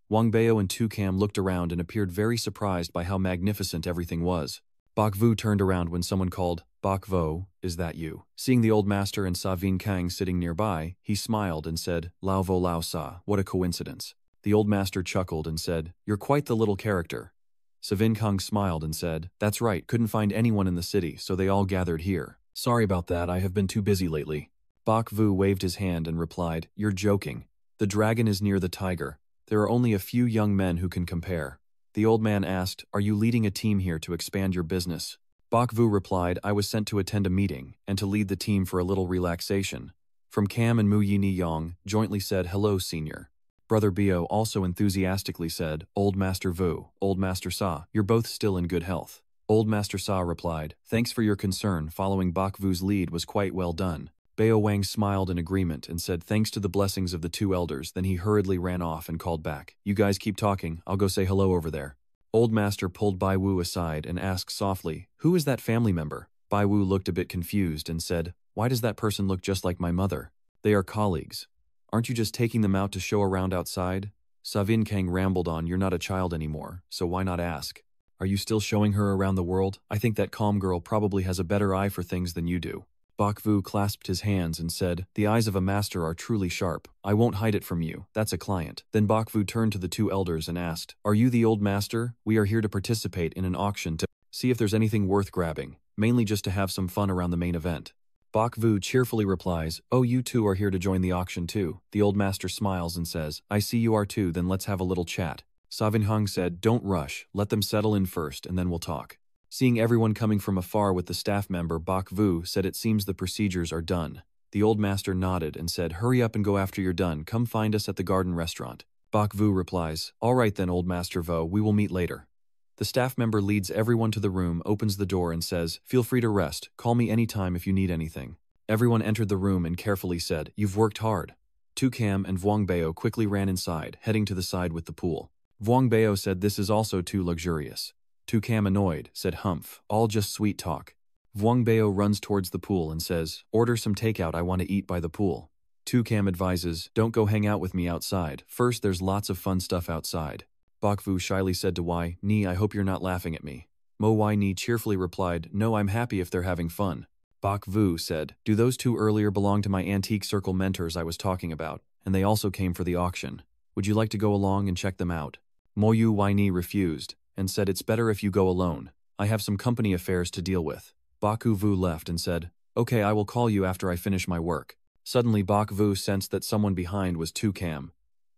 Wang Bao and Tu Cam looked around and appeared very surprised by how magnificent everything was. Bok Vu turned around when someone called, Bok Vo, is that you? Seeing the old master and Sa Vin Kang sitting nearby, he smiled and said, Lao Vo Lao Sa, what a coincidence. The old master chuckled and said, you're quite the little character. Sa Vin Kang smiled and said, that's right, couldn't find anyone in the city, so they all gathered here. Sorry about that, I have been too busy lately. Bok Vu waved his hand and replied, you're joking. The dragon is near the tiger. There are only a few young men who can compare. The old man asked, "Are you leading a team here to expand your business?" Bok Vu replied, "I was sent to attend a meeting, and to lead the team for a little relaxation." From Cam and Mu Yini Yong jointly said, "Hello, senior." Brother Bio also enthusiastically said, "Old Master Vu, Old Master Sa, you're both still in good health." Old Master Sa replied, "Thanks for your concern. Following Bok Vu's lead was quite well done." Bao Wang smiled in agreement and said thanks to the blessings of the two elders, then he hurriedly ran off and called back, "You guys keep talking, I'll go say hello over there." Old Master pulled Bai Wu aside and asked softly, "Who is that family member?" Bai Wu looked a bit confused and said, "Why does that person look just like my mother?" "They are colleagues. Aren't you just taking them out to show around outside?" Savin Kang rambled on, "You're not a child anymore, so why not ask? Are you still showing her around the world? I think that calm girl probably has a better eye for things than you do." Bok Vu clasped his hands and said, "The eyes of a master are truly sharp. I won't hide it from you, that's a client." Then Bok Vu turned to the two elders and asked, "Are you the old master? We are here to participate in an auction to see if there's anything worth grabbing, mainly just to have some fun around the main event." Bok Vu cheerfully replies, "Oh, you two are here to join the auction too." The old master smiles and says, "I see you are too, then let's have a little chat." Savin Hung said, "Don't rush, let them settle in first and then we'll talk." Seeing everyone coming from afar with the staff member, Bok Vu said, "It seems the procedures are done." The old master nodded and said, "Hurry up and go after you're done. Come find us at the garden restaurant." Bok Vu replies, "All right then, old master Vo, we will meet later." The staff member leads everyone to the room, opens the door and says, "Feel free to rest. Call me anytime if you need anything." Everyone entered the room and carefully said, "You've worked hard." Tu Cam and Vuong Bao quickly ran inside, heading to the side with the pool. Vuong Bao said, "This is also too luxurious." Tu Cam annoyed, said, "Humph, all just sweet talk." Vuong Bao runs towards the pool and says, "Order some takeout, I want to eat by the pool." Tu Cam advises, "Don't go hang out with me outside. First there's lots of fun stuff outside." Bok Vu shyly said to Wai Ni, "I hope you're not laughing at me." Mo Wai Ni cheerfully replied, "No, I'm happy if they're having fun." Bok Vu said, "Do those two earlier belong to my antique circle mentors I was talking about, and they also came for the auction. Would you like to go along and check them out?" Mo Yu Wai Ni refused, and said, "It's better if you go alone. I have some company affairs to deal with." Bok Vu left and said, "Okay, I will call you after I finish my work." Suddenly Bok Vu sensed that someone behind was Tu Cam.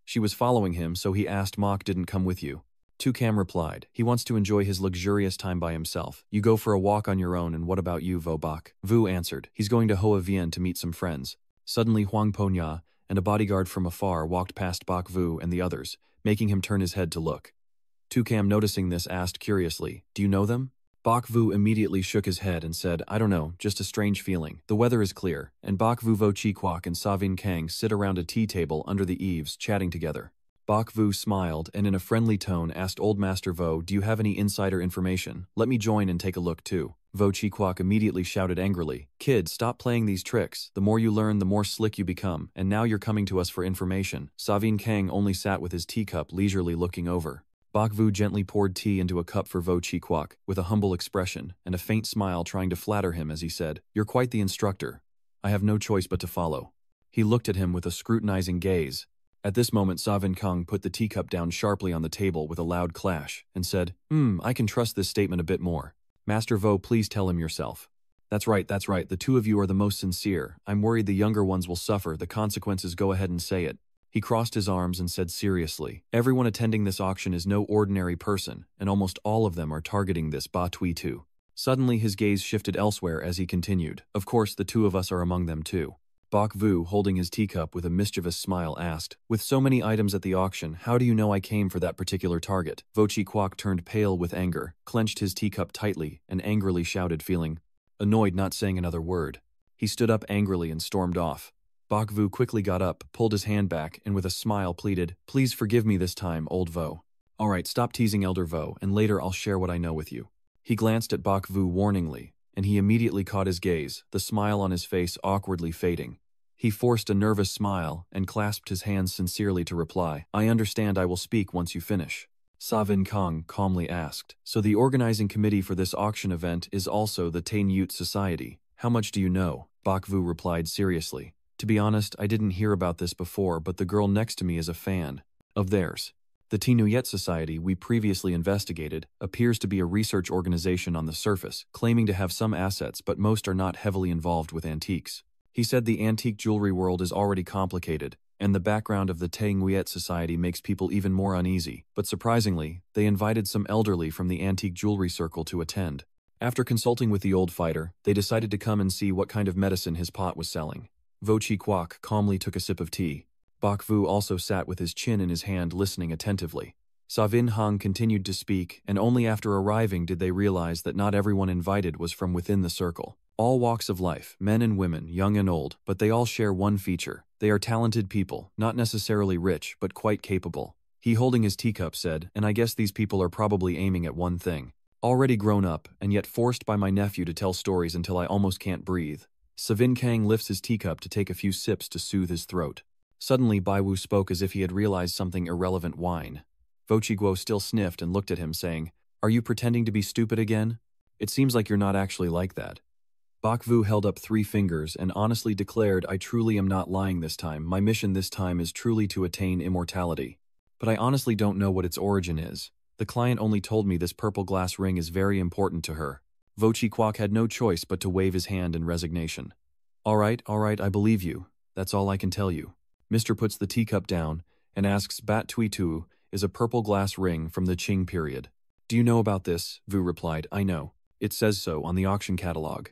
She was following him, so he asked, "Mok didn't come with you?" Tu Cam replied, "He wants to enjoy his luxurious time by himself. You go for a walk on your own, and what about you, Vo Bok?" Vu answered, "He's going to Hoa Vien to meet some friends." Suddenly Huang Ponya and a bodyguard from afar walked past Bok Vu and the others, making him turn his head to look. Tu Cam, noticing this, asked curiously, "Do you know them?" Bok Vu immediately shook his head and said, "I don't know, just a strange feeling. The weather is clear," and Bok Vu Vo Chi Kwok and Savin Kang sit around a tea table under the eaves, chatting together. Bok Vu smiled and in a friendly tone asked Old Master Vo, "Do you have any insider information? Let me join and take a look too." Vo Chi Kwok immediately shouted angrily, "Kid, stop playing these tricks. The more you learn, the more slick you become, and now you're coming to us for information." Savin Kang only sat with his teacup leisurely looking over. Bok Vu gently poured tea into a cup for Vo Chi Kwok, with a humble expression, and a faint smile trying to flatter him as he said, "You're quite the instructor. I have no choice but to follow." He looked at him with a scrutinizing gaze. At this moment Savin Kang put the teacup down sharply on the table with a loud clash, and said, I can trust this statement a bit more. Master Vo, please tell him yourself." That's right, the two of you are the most sincere. I'm worried the younger ones will suffer the consequences, go ahead and say it." He crossed his arms and said seriously, "Everyone attending this auction is no ordinary person, and almost all of them are targeting this Ba Tui too." Suddenly his gaze shifted elsewhere as he continued, "Of course the two of us are among them too." Bok Vu, holding his teacup with a mischievous smile, asked, "With so many items at the auction, how do you know I came for that particular target?" Vo Chi Kwok turned pale with anger, clenched his teacup tightly, and angrily shouted, feeling annoyed, not saying another word. He stood up angrily and stormed off. Bok Vu quickly got up, pulled his hand back, and with a smile pleaded, "Please forgive me this time, old Vo. All right, stop teasing Elder Vo, and later I'll share what I know with you." He glanced at Bok Vu warningly, and he immediately caught his gaze, the smile on his face awkwardly fading. He forced a nervous smile and clasped his hands sincerely to reply, "I understand, I will speak once you finish." Savin Kang calmly asked, "So the organizing committee for this auction event is also the Tain Yut Society. How much do you know?" Bok Vu replied seriously, "To be honest, I didn't hear about this before, but the girl next to me is a fan of theirs. The Tinuyet Society we previously investigated appears to be a research organization on the surface, claiming to have some assets, but most are not heavily involved with antiques." He said the antique jewelry world is already complicated, and the background of the Tae Nguyet Society makes people even more uneasy, but surprisingly, they invited some elderly from the antique jewelry circle to attend. After consulting with the old fighter, they decided to come and see what kind of medicine his pot was selling. Vo Chi Kwok calmly took a sip of tea. Bok Vu also sat with his chin in his hand listening attentively. Sa Vin Hong continued to speak, and only after arriving did they realize that not everyone invited was from within the circle. All walks of life, men and women, young and old, but they all share one feature. They are talented people, not necessarily rich, but quite capable. He, holding his teacup, said, and I guess these people are probably aiming at one thing. Already grown up, and yet forced by my nephew to tell stories until I almost can't breathe. Savin Kang lifts his teacup to take a few sips to soothe his throat. Suddenly Baiwu spoke as if he had realized something irrelevant. Wine. Vo Chi-guo still sniffed and looked at him saying, Are you pretending to be stupid again? It seems like you're not actually like that. Bok Vu held up 3 fingers and honestly declared, I truly am not lying this time. My mission this time is truly to attain immortality. But I honestly don't know what its origin is. The client only told me this purple glass ring is very important to her. Vo Chi Kwok had no choice but to wave his hand in resignation. All right, I believe you. That's all I can tell you. Mr. puts the teacup down and asks, Bat Tui Tu is a purple glass ring from the Qing period. Do you know about this? Vu replied, I know. It says so on the auction catalog.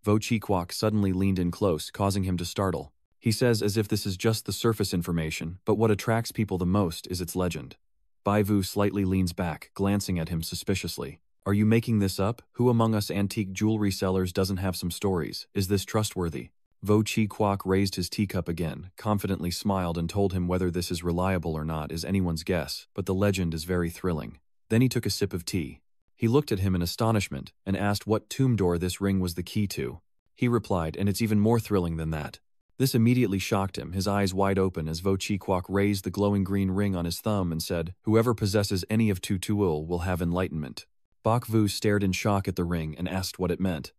Vo Chi Kwok suddenly leaned in close, causing him to startle. He says as if this is just the surface information, but what attracts people the most is its legend. Bai Vu slightly leans back, glancing at him suspiciously. Are you making this up? Who among us antique jewelry sellers doesn't have some stories? Is this trustworthy? Vo Chi Kwok raised his teacup again, confidently smiled and told him whether this is reliable or not is anyone's guess, but the legend is very thrilling. Then he took a sip of tea. He looked at him in astonishment and asked what tomb door this ring was the key to. He replied, and it's even more thrilling than that. This immediately shocked him, his eyes wide open as Vo Chi Kwok raised the glowing green ring on his thumb and said, Whoever possesses any of Tutuul will have enlightenment. Bok Vu stared in shock at the ring and asked what it meant.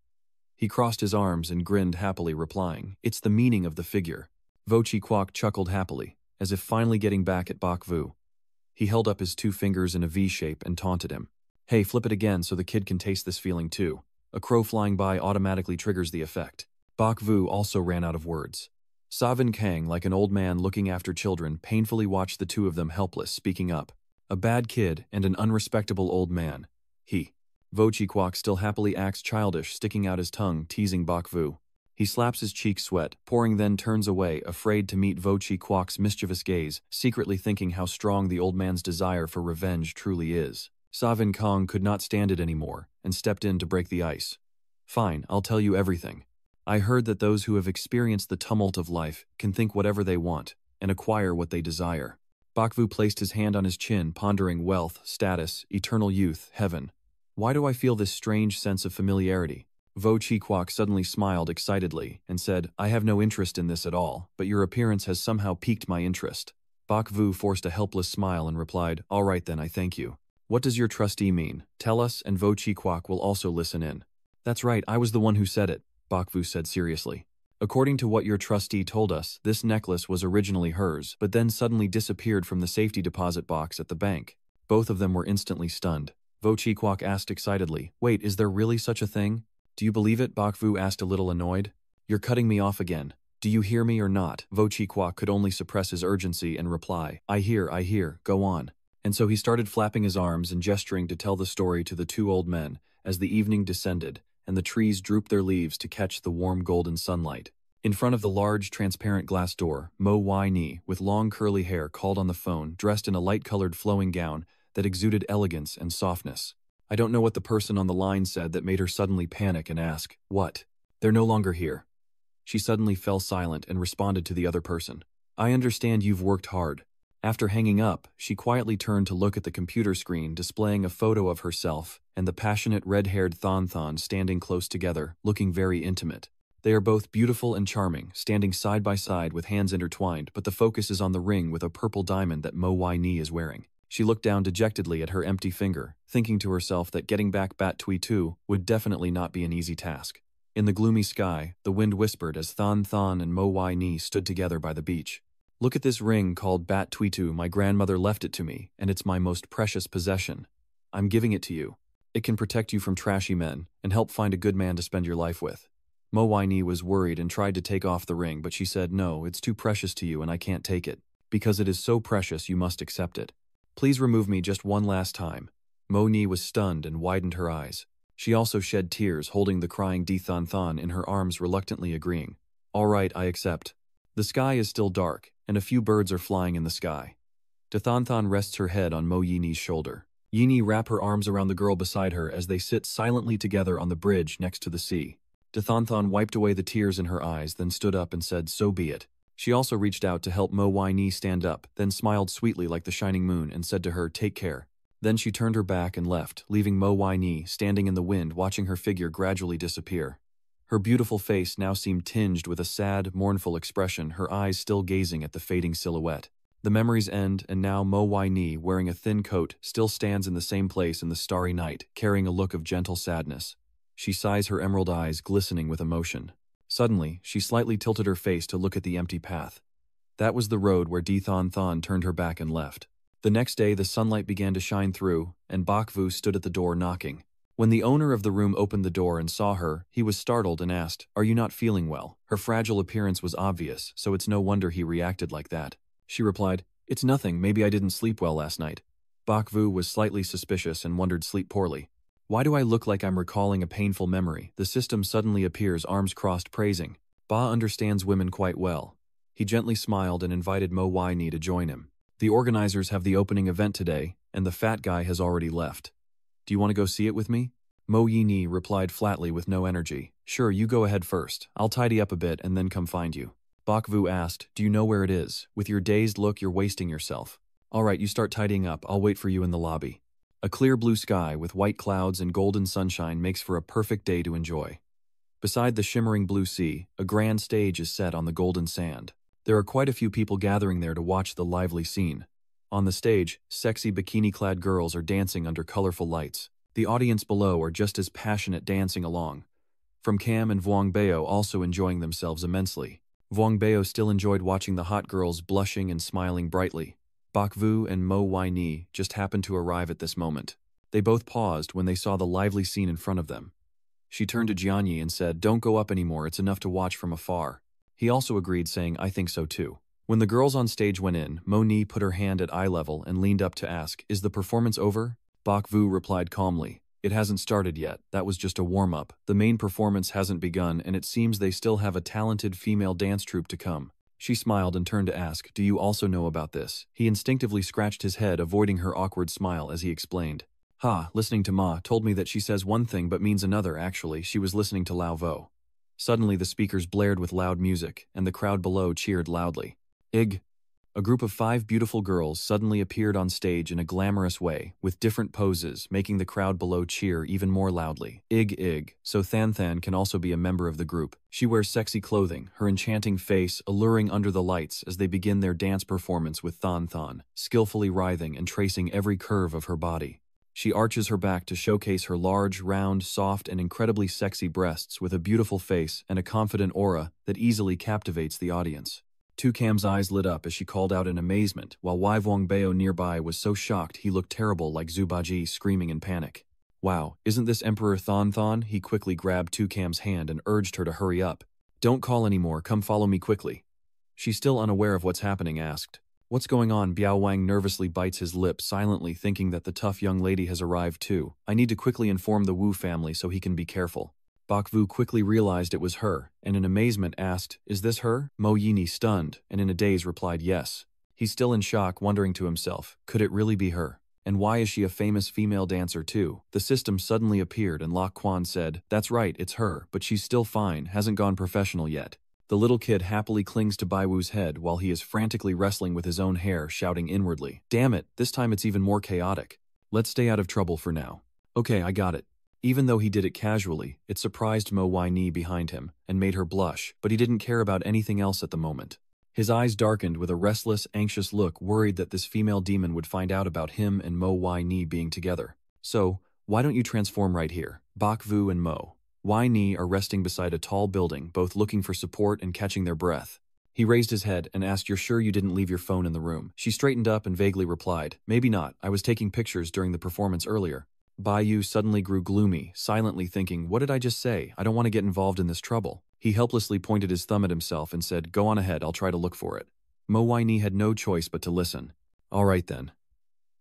He crossed his arms and grinned happily, replying, It's the meaning of the figure. Vo Chi Kwok chuckled happily, as if finally getting back at Bok Vu. He held up his 2 fingers in a V shape and taunted him. Hey, flip it again so the kid can taste this feeling too. A crow flying by automatically triggers the effect. Bok Vu also ran out of words. Savin Kang, like an old man looking after children, painfully watched the 2 of them helpless, speaking up. A bad kid and an unrespectable old man. Vo Chi Kwok still happily acts childish, sticking out his tongue, teasing Bok Vu. He slaps his cheek sweat, pouring, then turns away, afraid to meet Vo Chi Kwok's mischievous gaze, secretly thinking how strong the old man's desire for revenge truly is. Savin Kang could not stand it anymore, and stepped in to break the ice. Fine, I'll tell you everything. I heard that those who have experienced the tumult of life can think whatever they want, and acquire what they desire. Bok Vu placed his hand on his chin, pondering wealth, status, eternal youth, heaven. Why do I feel this strange sense of familiarity? Vo Chi Kwok suddenly smiled excitedly and said, I have no interest in this at all, but your appearance has somehow piqued my interest. Bok Vu forced a helpless smile and replied, All right then, I thank you. What does your trustee mean? Tell us, and Vo Chi Kwok will also listen in. That's right, I was the one who said it, Bok Vu said seriously. According to what your trustee told us, this necklace was originally hers, but then suddenly disappeared from the safety deposit box at the bank. Both of them were instantly stunned. Vo Chi Kwok asked excitedly, Wait, is there really such a thing? Do you believe it? Bok Vu asked a little annoyed. You're cutting me off again. Do you hear me or not? Vo Chi Kwok could only suppress his urgency and reply, I hear, go on. And so he started flapping his arms and gesturing to tell the story to the 2 old men as the evening descended and the trees drooped their leaves to catch the warm golden sunlight. In front of the large transparent glass door, Mo Wai Ni, with long curly hair, called on the phone, dressed in a light-colored flowing gown that exuded elegance and softness. I don't know what the person on the line said that made her suddenly panic and ask, What? They're no longer here. She suddenly fell silent and responded to the other person. I understand you've worked hard. After hanging up, she quietly turned to look at the computer screen displaying a photo of herself and the passionate red-haired Thon Thon standing close together, looking very intimate. They are both beautiful and charming, standing side by side with hands intertwined, but the focus is on the ring with a purple diamond that Mo Wai Ni is wearing. She looked down dejectedly at her empty finger, thinking to herself that getting back Bat Tui Tu would definitely not be an easy task. In the gloomy sky, the wind whispered as Thon Thon and Mo Wai Ni stood together by the beach. Look at this ring called Bat Tui Tu. My grandmother left it to me, and it's my most precious possession. I'm giving it to you. It can protect you from trashy men and help find a good man to spend your life with. Mo Ni was worried and tried to take off the ring, but she said, no, it's too precious to you and I can't take it. Because it is so precious, you must accept it. Please remove me just one last time. Mo Ni was stunned and widened her eyes. She also shed tears, holding the crying Di Than Than in her arms, reluctantly agreeing. All right, I accept. The sky is still dark, and a few birds are flying in the sky. Di Than Than rests her head on Mo Yini's shoulder. Yini wraps her arms around the girl beside her as they sit silently together on the bridge next to the sea. Di Than Than wiped away the tears in her eyes, then stood up and said, so be it. She also reached out to help Mo Ni stand up, then smiled sweetly like the shining moon and said to her, take care. Then she turned her back and left, leaving Mo Ni standing in the wind, watching her figure gradually disappear. Her beautiful face now seemed tinged with a sad, mournful expression, her eyes still gazing at the fading silhouette. The memories end, and now Mo Ni, wearing a thin coat, still stands in the same place in the starry night, carrying a look of gentle sadness. She sighs, her emerald eyes glistening with emotion. Suddenly, she slightly tilted her face to look at the empty path. That was the road where Di Than Than turned her back and left. The next day, the sunlight began to shine through, and Bakvu stood at the door knocking. When the owner of the room opened the door and saw her, he was startled and asked, are you not feeling well? Her fragile appearance was obvious, so it's no wonder he reacted like that. She replied, it's nothing, maybe I didn't sleep well last night. Bakvu was slightly suspicious and wondered, sleep poorly. Why do I look like I'm recalling a painful memory? The system suddenly appears, arms crossed, praising. Ba understands women quite well. He gently smiled and invited Mo Ni to join him. The organizers have the opening event today, and the fat guy has already left. Do you want to go see it with me? Mo Ni replied flatly with no energy. Sure, you go ahead first. I'll tidy up a bit and then come find you. Bakvu asked, do you know where it is? With your dazed look, you're wasting yourself. All right, you start tidying up. I'll wait for you in the lobby. A clear blue sky with white clouds and golden sunshine makes for a perfect day to enjoy. Beside the shimmering blue sea, a grand stage is set on the golden sand. There are quite a few people gathering there to watch the lively scene. On the stage, sexy bikini-clad girls are dancing under colorful lights. The audience below are just as passionate, dancing along. From Cam and Vuong Bao also enjoying themselves immensely. Vuong Bao still enjoyed watching the hot girls blushing and smiling brightly. Bakvu and Mo Ni just happened to arrive at this moment. They both paused when they saw the lively scene in front of them. She turned to Jianyi and said, don't go up anymore, it's enough to watch from afar. He also agreed, saying, I think so too. When the girls on stage went in, Mo Ni put her hand at eye level and leaned up to ask, is the performance over? Bakvu replied calmly, it hasn't started yet, that was just a warm-up. The main performance hasn't begun and it seems they still have a talented female dance troupe to come. She smiled and turned to ask, do you also know about this? He instinctively scratched his head, avoiding her awkward smile as he explained. Listening to Ma told me that she says one thing but means another. Actually, she was listening to Lao Vo. Suddenly the speakers blared with loud music, and the crowd below cheered loudly. Ig! A group of 5 beautiful girls suddenly appeared on stage in a glamorous way, with different poses, making the crowd below cheer even more loudly. Ig! So Than Than can also be a member of the group. She wears sexy clothing, her enchanting face alluring under the lights as they begin their dance performance with Than Than, skillfully writhing and tracing every curve of her body. She arches her back to showcase her large, round, soft, and incredibly sexy breasts with a beautiful face and a confident aura that easily captivates the audience. Tu Cam's eyes lit up as she called out in amazement, while Wai Vuong Bao nearby was so shocked he looked terrible, like Zubaji screaming in panic. Wow, isn't this Emperor Than Than? He quickly grabbed Tu Cam's hand and urged her to hurry up. Don't call anymore, come follow me quickly. She, still unaware of what's happening, asked. What's going on? Biao Wang nervously bites his lip, silently thinking that the tough young lady has arrived too. I need to quickly inform the Wu family so he can be careful. Bakvu quickly realized it was her, and in amazement asked, is this her? Mo Yini, stunned, and in a daze replied yes. He's still in shock, wondering to himself, could it really be her? And why is she a famous female dancer too? The system suddenly appeared and Lok Quan said, that's right, it's her, but she's still fine, hasn't gone professional yet. The little kid happily clings to Baiwu's head while he is frantically wrestling with his own hair, shouting inwardly, damn it, this time it's even more chaotic. Let's stay out of trouble for now. Okay, I got it. Even though he did it casually, it surprised Mo Ni behind him and made her blush, but he didn't care about anything else at the moment. His eyes darkened with a restless, anxious look, worried that this female demon would find out about him and Mo Ni being together. So, why don't you transform right here? Bakvu and Mo Ni are resting beside a tall building, both looking for support and catching their breath. He raised his head and asked, you're sure you didn't leave your phone in the room? She straightened up and vaguely replied, maybe not, I was taking pictures during the performance earlier. Bai suddenly grew gloomy, silently thinking, what did I just say? I don't want to get involved in this trouble. He helplessly pointed his thumb at himself and said, go on ahead, I'll try to look for it. Mo Ni had no choice but to listen. All right then.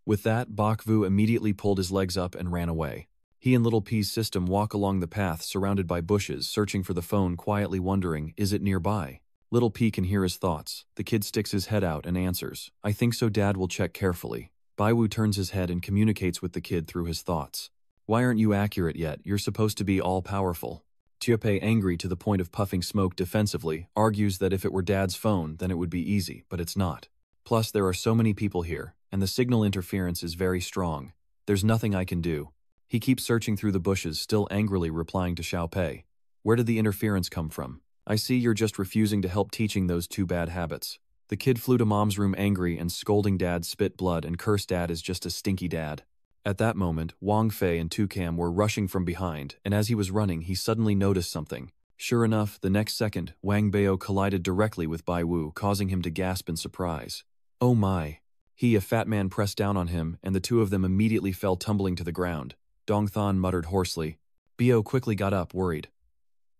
With that, Bak Vu immediately pulled his legs up and ran away. He and Little P's system walk along the path surrounded by bushes, searching for the phone, quietly wondering, is it nearby? Little P can hear his thoughts. The kid sticks his head out and answers, I think so, Dad will check carefully. Baiwu turns his head and communicates with the kid through his thoughts. Why aren't you accurate yet? You're supposed to be all-powerful. Tiope, angry to the point of puffing smoke defensively, argues that if it were Dad's phone, then it would be easy, but it's not. Plus, there are so many people here, and the signal interference is very strong. There's nothing I can do. He keeps searching through the bushes, still angrily replying to Xiaopei. Where did the interference come from? I see you're just refusing to help teaching those two bad habits. The kid flew to Mom's room angry and scolding Dad spit blood and cursed Dad as just a stinky dad. At that moment, Wang Fei and Tucam were rushing from behind, and as he was running, he suddenly noticed something. Sure enough, the next second, Wang Bao collided directly with Bai Wu, causing him to gasp in surprise. Oh my! A fat man pressed down on him, and the two of them immediately fell tumbling to the ground. Dong Than muttered hoarsely. Bio quickly got up, worried.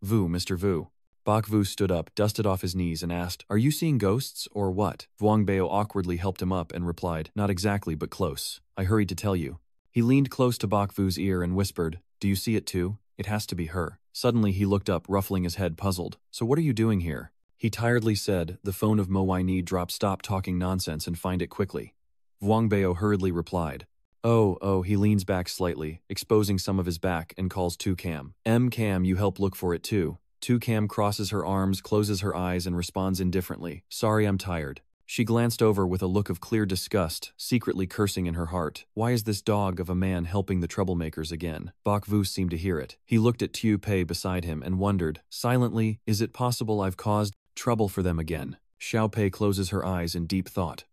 Vu, Mr. Vu. Bak Vu stood up, dusted off his knees, and asked, are you seeing ghosts, or what? Wang Bao awkwardly helped him up and replied, not exactly, but close. I hurried to tell you. He leaned close to Bak Vu's ear and whispered, do you see it too? It has to be her. Suddenly he looked up, ruffling his head, puzzled. So what are you doing here? He tiredly said, the phone of Mo Ni dropped, stop talking nonsense and find it quickly. Wang Bao hurriedly replied. Oh, he leans back slightly, exposing some of his back, and calls Cam. Cam, you help look for it too. Cam crosses her arms, closes her eyes, and responds indifferently. Sorry, I'm tired. She glanced over with a look of clear disgust, secretly cursing in her heart. Why is this dog of a man helping the troublemakers again? Bak Vu seemed to hear it. He looked at Tiu Pei beside him and wondered, silently, is it possible I've caused trouble for them again? Xiao Pei closes her eyes in deep thought.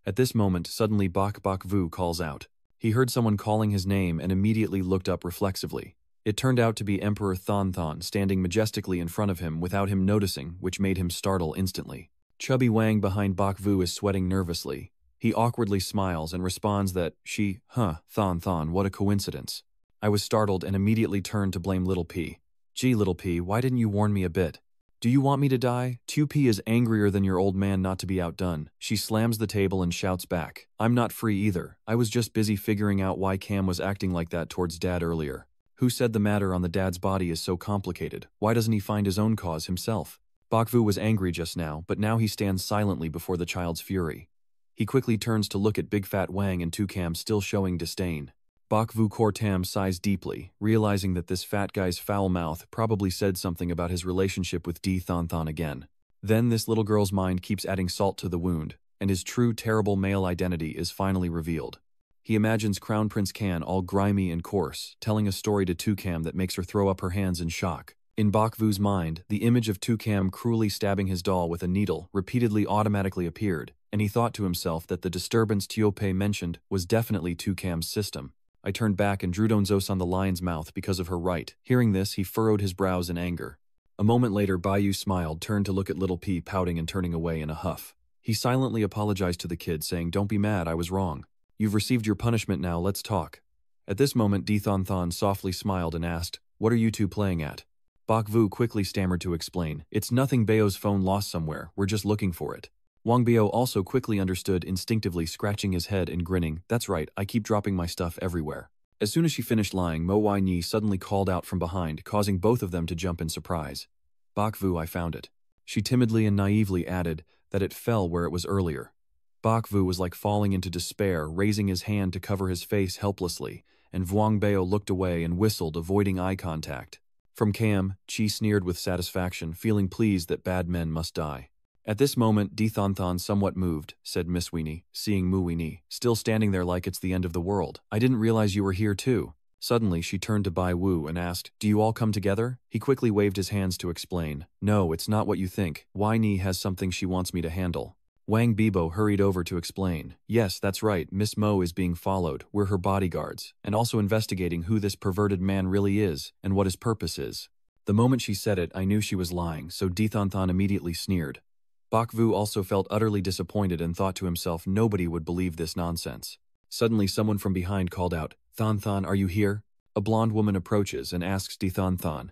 At this moment, suddenly Bak Vu calls out. He heard someone calling his name and immediately looked up reflexively. It turned out to be Emperor Than standing majestically in front of him without him noticing, which made him startle instantly. Chubby Wang behind Bak Vu is sweating nervously. He awkwardly smiles and responds that Than, what a coincidence. I was startled and immediately turned to blame Little P. Gee, Little P, why didn't you warn me a bit? Do you want me to die? Tiu P is angrier than your old man not to be outdone. She slams the table and shouts back. I'm not free either. I was just busy figuring out why Cam was acting like that towards Dad earlier. Who said the matter on the dad's body is so complicated? Why doesn't he find his own cause himself? Bak Vu was angry just now, but now he stands silently before the child's fury. He quickly turns to look at Big Fat Wang and Tucam still showing disdain. Bak Vu Kortam sighs deeply, realizing that this fat guy's foul mouth probably said something about his relationship with Than again. Then this little girl's mind keeps adding salt to the wound, and his true terrible male identity is finally revealed. He imagines Crown Prince Kan all grimy and coarse, telling a story to Tucam that makes her throw up her hands in shock. In Bak Vu's mind, the image of Tucam cruelly stabbing his doll with a needle repeatedly automatically appeared, and he thought to himself that the disturbance Tiopei mentioned was definitely Tucam's system. I turned back and drew Donzos on the lion's mouth because of her right. Hearing this, he furrowed his brows in anger. A moment later, Bayou smiled, turned to look at Little P pouting and turning away in a huff. He silently apologized to the kid, saying, don't be mad, I was wrong. You've received your punishment now, let's talk. At this moment, Than softly smiled and asked, what are you two playing at? Bak Vu quickly stammered to explain, it's nothing, Bao's phone lost somewhere, we're just looking for it. Wang Bao also quickly understood, instinctively scratching his head and grinning, that's right, I keep dropping my stuff everywhere. As soon as she finished lying, Mo Ni suddenly called out from behind, causing both of them to jump in surprise. Bak Vu, I found it. She timidly and naively added that it fell where it was earlier. Bak Vu was like falling into despair, raising his hand to cover his face helplessly, and Wang Bao looked away and whistled, avoiding eye contact. From Cam, Chi sneered with satisfaction, feeling pleased that bad men must die. At this moment, Than somewhat moved, said Miss Weenie, seeing Mu Weenie, still standing there like it's the end of the world. I didn't realize you were here too. Suddenly, she turned to Bai Wu and asked, do you all come together? He quickly waved his hands to explain. No, it's not what you think. Weini has something she wants me to handle. Wang Bibo hurried over to explain. Yes, that's right, Miss Mo is being followed, we're her bodyguards, and also investigating who this perverted man really is, and what his purpose is. The moment she said it, I knew she was lying, so Than immediately sneered. Bak Vu also felt utterly disappointed and thought to himself nobody would believe this nonsense. Suddenly someone from behind called out, Thon Thon, are you here? A blonde woman approaches and asks Thon Thon.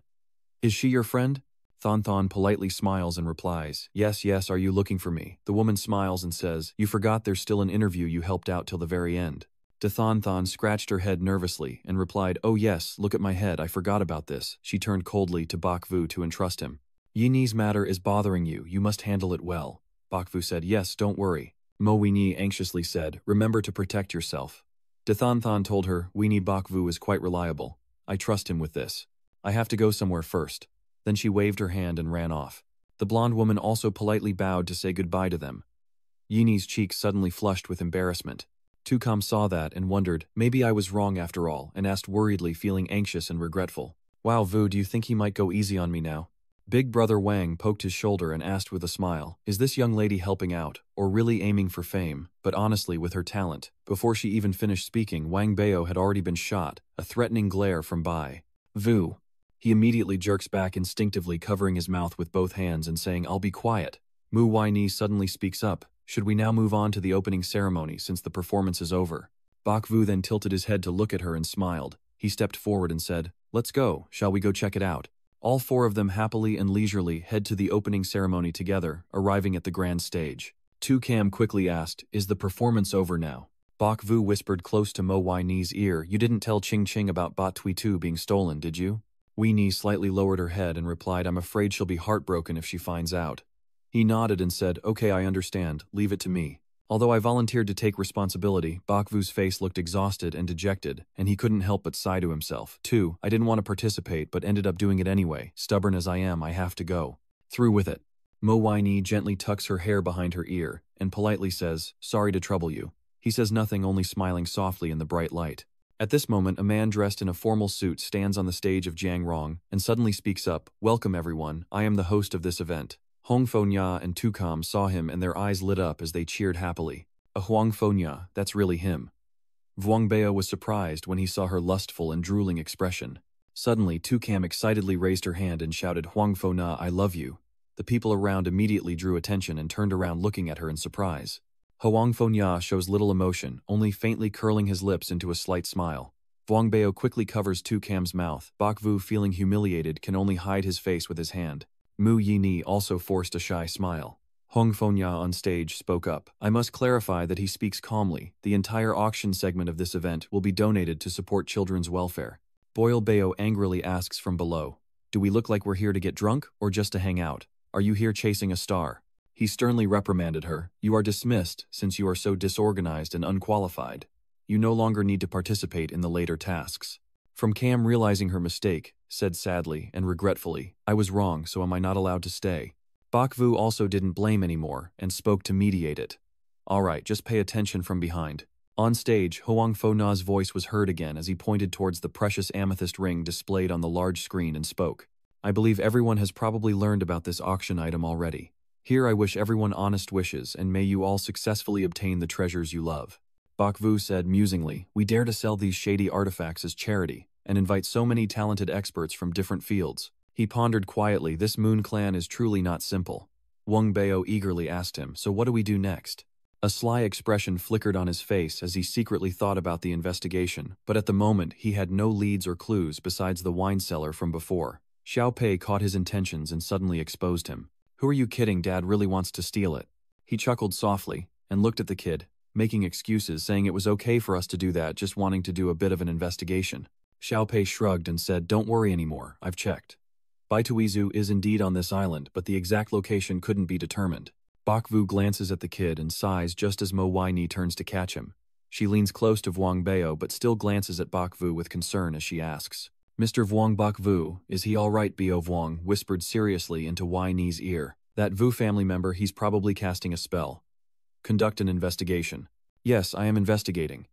Is she your friend? Thon Thon politely smiles and replies, yes, yes, are you looking for me? The woman smiles and says, you forgot there's still an interview you helped out till the very end. Thon Thon scratched her head nervously and replied, oh yes, look at my head, I forgot about this. She turned coldly to Bak Vu to entrust him. Yini's matter is bothering you, you must handle it well. Bak Vu said, yes, don't worry. Mo Weini anxiously said, remember to protect yourself. Thon Thon told her, Weini Bak Vu is quite reliable. I trust him with this. I have to go somewhere first. Then she waved her hand and ran off. The blonde woman also politely bowed to say goodbye to them. Yini's cheeks suddenly flushed with embarrassment. Tukam saw that and wondered, maybe I was wrong after all, and asked worriedly, feeling anxious and regretful. Wow, Vu, do you think he might go easy on me now? Big brother Wang poked his shoulder and asked with a smile, is this young lady helping out, or really aiming for fame, but honestly with her talent? Before she even finished speaking, Wang Bao had already been shot, a threatening glare from Bai. Vu. He immediately jerks back instinctively, covering his mouth with both hands and saying, I'll be quiet. Mu Weini suddenly speaks up, should we now move on to the opening ceremony since the performance is over? Bak Vu then tilted his head to look at her and smiled. He stepped forward and said, let's go, shall we go check it out? All four of them happily and leisurely head to the opening ceremony together, arriving at the grand stage. Cam quickly asked, is the performance over now? Bak Vu whispered close to Mo Weini's ear, you didn't tell Ching Ching about Bat Tui Tu being stolen, did you? Weini slightly lowered her head and replied, I'm afraid she'll be heartbroken if she finds out. He nodded and said, okay, I understand, leave it to me. Although I volunteered to take responsibility, Bak Vu's face looked exhausted and dejected, and he couldn't help but sigh to himself. 2. I didn't want to participate but ended up doing it anyway. Stubborn as I am, I have to go. Through with it. Mo Weini gently tucks her hair behind her ear and politely says, sorry to trouble you. He says nothing, only smiling softly in the bright light. At this moment, a man dressed in a formal suit stands on the stage of Jiang Rong and suddenly speaks up, welcome everyone, I am the host of this event. Hong Fonya and Tukam saw him and their eyes lit up as they cheered happily. A Huang Fonya, that's really him. Vuong Bao was surprised when he saw her lustful and drooling expression. Suddenly, Tukam excitedly raised her hand and shouted, Huang Fona, I love you. The people around immediately drew attention and turned around looking at her in surprise. Huang Fonya shows little emotion, only faintly curling his lips into a slight smile. Vuong Bao quickly covers Tukam's mouth. Bak Vu, feeling humiliated, can only hide his face with his hand. Mu Yini also forced a shy smile. Hong Fonya on stage spoke up. I must clarify that he speaks calmly. The entire auction segment of this event will be donated to support children's welfare. Boyle Bao angrily asks from below, do we look like we're here to get drunk or just to hang out? Are you here chasing a star? He sternly reprimanded her. You are dismissed since you are so disorganized and unqualified. You no longer need to participate in the later tasks. From Cam, realizing her mistake, said sadly and regretfully, I was wrong, so am I not allowed to stay? Bak Vu also didn't blame anymore and spoke to mediate it. Alright, just pay attention from behind. On stage, Hoang Fo Na's voice was heard again as he pointed towards the precious amethyst ring displayed on the large screen and spoke. I believe everyone has probably learned about this auction item already. Here I wish everyone honest wishes and may you all successfully obtain the treasures you love. Bak Vu said musingly, we dare to sell these shady artifacts as charity and invite so many talented experts from different fields. He pondered quietly, this Moon Clan is truly not simple. Wang Bao eagerly asked him, so what do we do next? A sly expression flickered on his face as he secretly thought about the investigation, but at the moment he had no leads or clues besides the wine cellar from before. Xiao Pei caught his intentions and suddenly exposed him. Who are you kidding? Dad really wants to steal it. He chuckled softly and looked at the kid, making excuses, saying it was okay for us to do that, just wanting to do a bit of an investigation. Xiao Pei shrugged and said, don't worry anymore, I've checked. Baituizu is indeed on this island, but the exact location couldn't be determined. Bak Vu glances at the kid and sighs just as Mo Weini turns to catch him. She leans close to Vuong Bao but still glances at Bak Vu with concern as she asks, Mr. Vuong Bak Vu, is he alright? Bo Vuong whispered seriously into Weini's ear. That Vu family member, he's probably casting a spell. Conduct an investigation. Yes, I am investigating.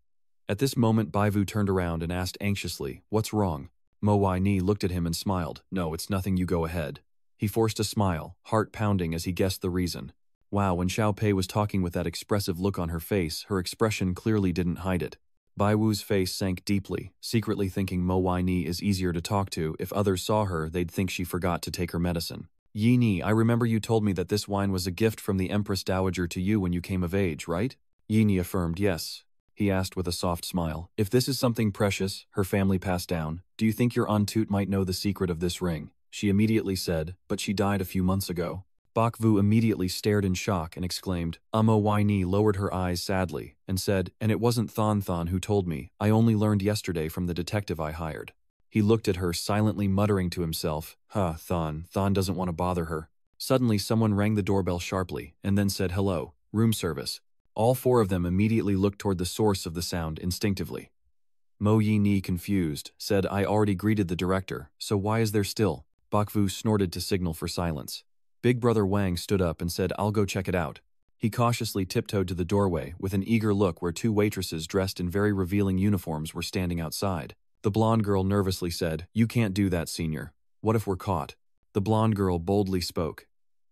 At this moment Bai Vu turned around and asked anxiously, what's wrong? Mo Weini looked at him and smiled. No, it's nothing, you go ahead. He forced a smile, heart pounding as he guessed the reason. Wow, when Xiao Pei was talking with that expressive look on her face, her expression clearly didn't hide it. Bai Wu's face sank deeply, secretly thinking Mo Weini is easier to talk to. If others saw her, they'd think she forgot to take her medicine. Yini, I remember you told me that this wine was a gift from the Empress Dowager to you when you came of age, right? Yini affirmed yes. he asked with a soft smile. If this is something precious her family passed down, do you think your Aunt Toot might know the secret of this ring? She immediately said, but she died a few months ago. Bakvu immediately stared in shock and exclaimed. Waini lowered her eyes sadly and said, and it wasn't Thon Thon who told me, I only learned yesterday from the detective I hired. He looked at her silently muttering to himself, Thon doesn't want to bother her. Suddenly someone rang the doorbell sharply and then said hello, room service. All four of them immediately looked toward the source of the sound instinctively. Mo Yi-ni, confused, said I already greeted the director, so why is there still? Bakvu snorted to signal for silence. Big Brother Wang stood up and said I'll go check it out. He cautiously tiptoed to the doorway with an eager look where two waitresses dressed in very revealing uniforms were standing outside. The blonde girl nervously said, you can't do that, senior. What if we're caught? The blonde girl boldly spoke.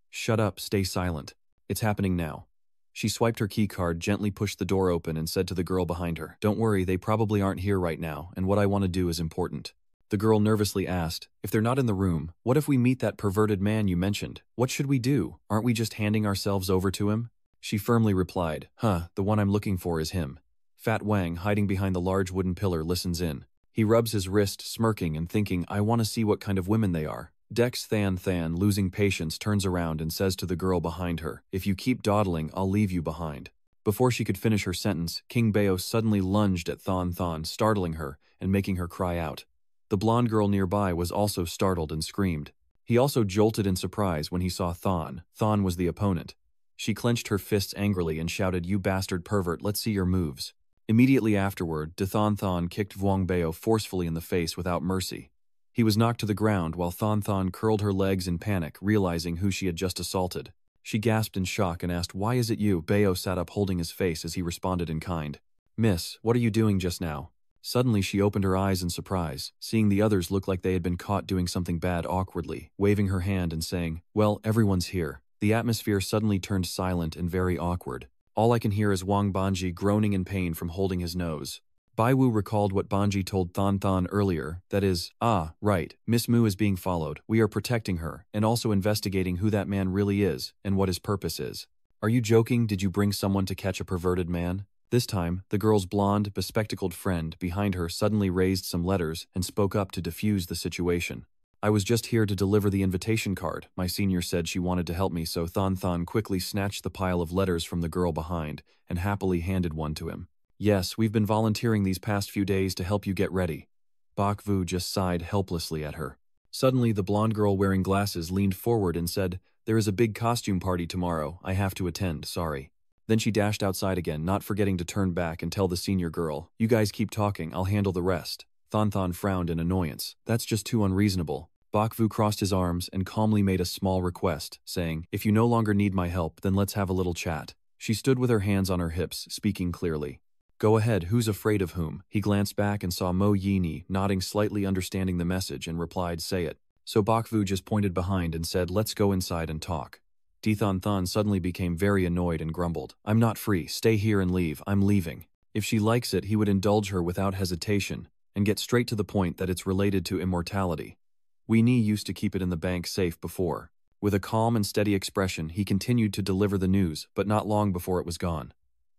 Shut up, stay silent. It's happening now. She swiped her key card, gently pushed the door open and said to the girl behind her, don't worry, they probably aren't here right now, and what I want to do is important. The girl nervously asked, if they're not in the room, what if we meet that perverted man you mentioned? What should we do? Aren't we just handing ourselves over to him? She firmly replied, the one I'm looking for is him. Fat Wang, hiding behind the large wooden pillar, listens in. He rubs his wrist, smirking and thinking, I want to see what kind of women they are. Dex Than, losing patience, turns around and says to the girl behind her, if you keep dawdling, I'll leave you behind. Before she could finish her sentence, King Bao suddenly lunged at Thon, startling her and making her cry out. The blonde girl nearby was also startled and screamed. He also jolted in surprise when he saw Thon. Thon was the opponent. She clenched her fists angrily and shouted, you bastard pervert, let's see your moves. Immediately afterward, Thon kicked Wang Bao forcefully in the face without mercy. He was knocked to the ground while Thon curled her legs in panic, realizing who she had just assaulted. She gasped in shock and asked, why is it you? Bao sat up holding his face as he responded in kind. Miss, what are you doing just now? Suddenly she opened her eyes in surprise, seeing the others look like they had been caught doing something bad awkwardly, waving her hand and saying, well, everyone's here. The atmosphere suddenly turned silent and very awkward. All I can hear is Wang Banji groaning in pain from holding his nose. Bai Wu recalled what Banji told Thon earlier, that is, right, Miss Mu is being followed, we are protecting her, and also investigating who that man really is, and what his purpose is. Are you joking? Did you bring someone to catch a perverted man? This time, the girl's blonde, bespectacled friend behind her suddenly raised some letters and spoke up to defuse the situation. I was just here to deliver the invitation card. My senior said she wanted to help me, so Thon quickly snatched the pile of letters from the girl behind and happily handed one to him. Yes, we've been volunteering these past few days to help you get ready. Bakvu just sighed helplessly at her. Suddenly, the blonde girl wearing glasses leaned forward and said, there is a big costume party tomorrow. I have to attend, sorry. Then she dashed outside again, not forgetting to turn back and tell the senior girl, you guys keep talking, I'll handle the rest. Thon frowned in annoyance. That's just too unreasonable. Bakvu crossed his arms and calmly made a small request, saying, if you no longer need my help, then let's have a little chat. She stood with her hands on her hips, speaking clearly. Go ahead, who's afraid of whom? He glanced back and saw Mo Yi-ni nodding slightly, understanding the message, and replied, say it. So Bakvu just pointed behind and said, let's go inside and talk. Thon suddenly became very annoyed and grumbled, I'm not free, stay here and leave, I'm leaving. If she likes it, he would indulge her without hesitation and get straight to the point that it's related to immortality. Weenie used to keep it in the bank safe before. With a calm and steady expression, he continued to deliver the news, but not long before it was gone.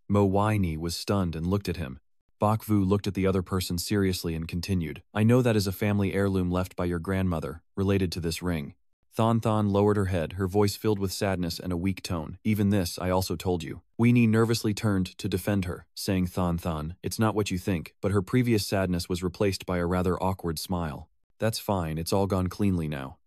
Mo Yi-ni was stunned and looked at him. Bakvu looked at the other person seriously and continued, I know that is a family heirloom left by your grandmother, related to this ring. Thon lowered her head, her voice filled with sadness and a weak tone. Even this, I also told you. Weenie nervously turned to defend her, saying, Thon, it's not what you think, but her previous sadness was replaced by a rather awkward smile. That's fine, it's all gone cleanly now.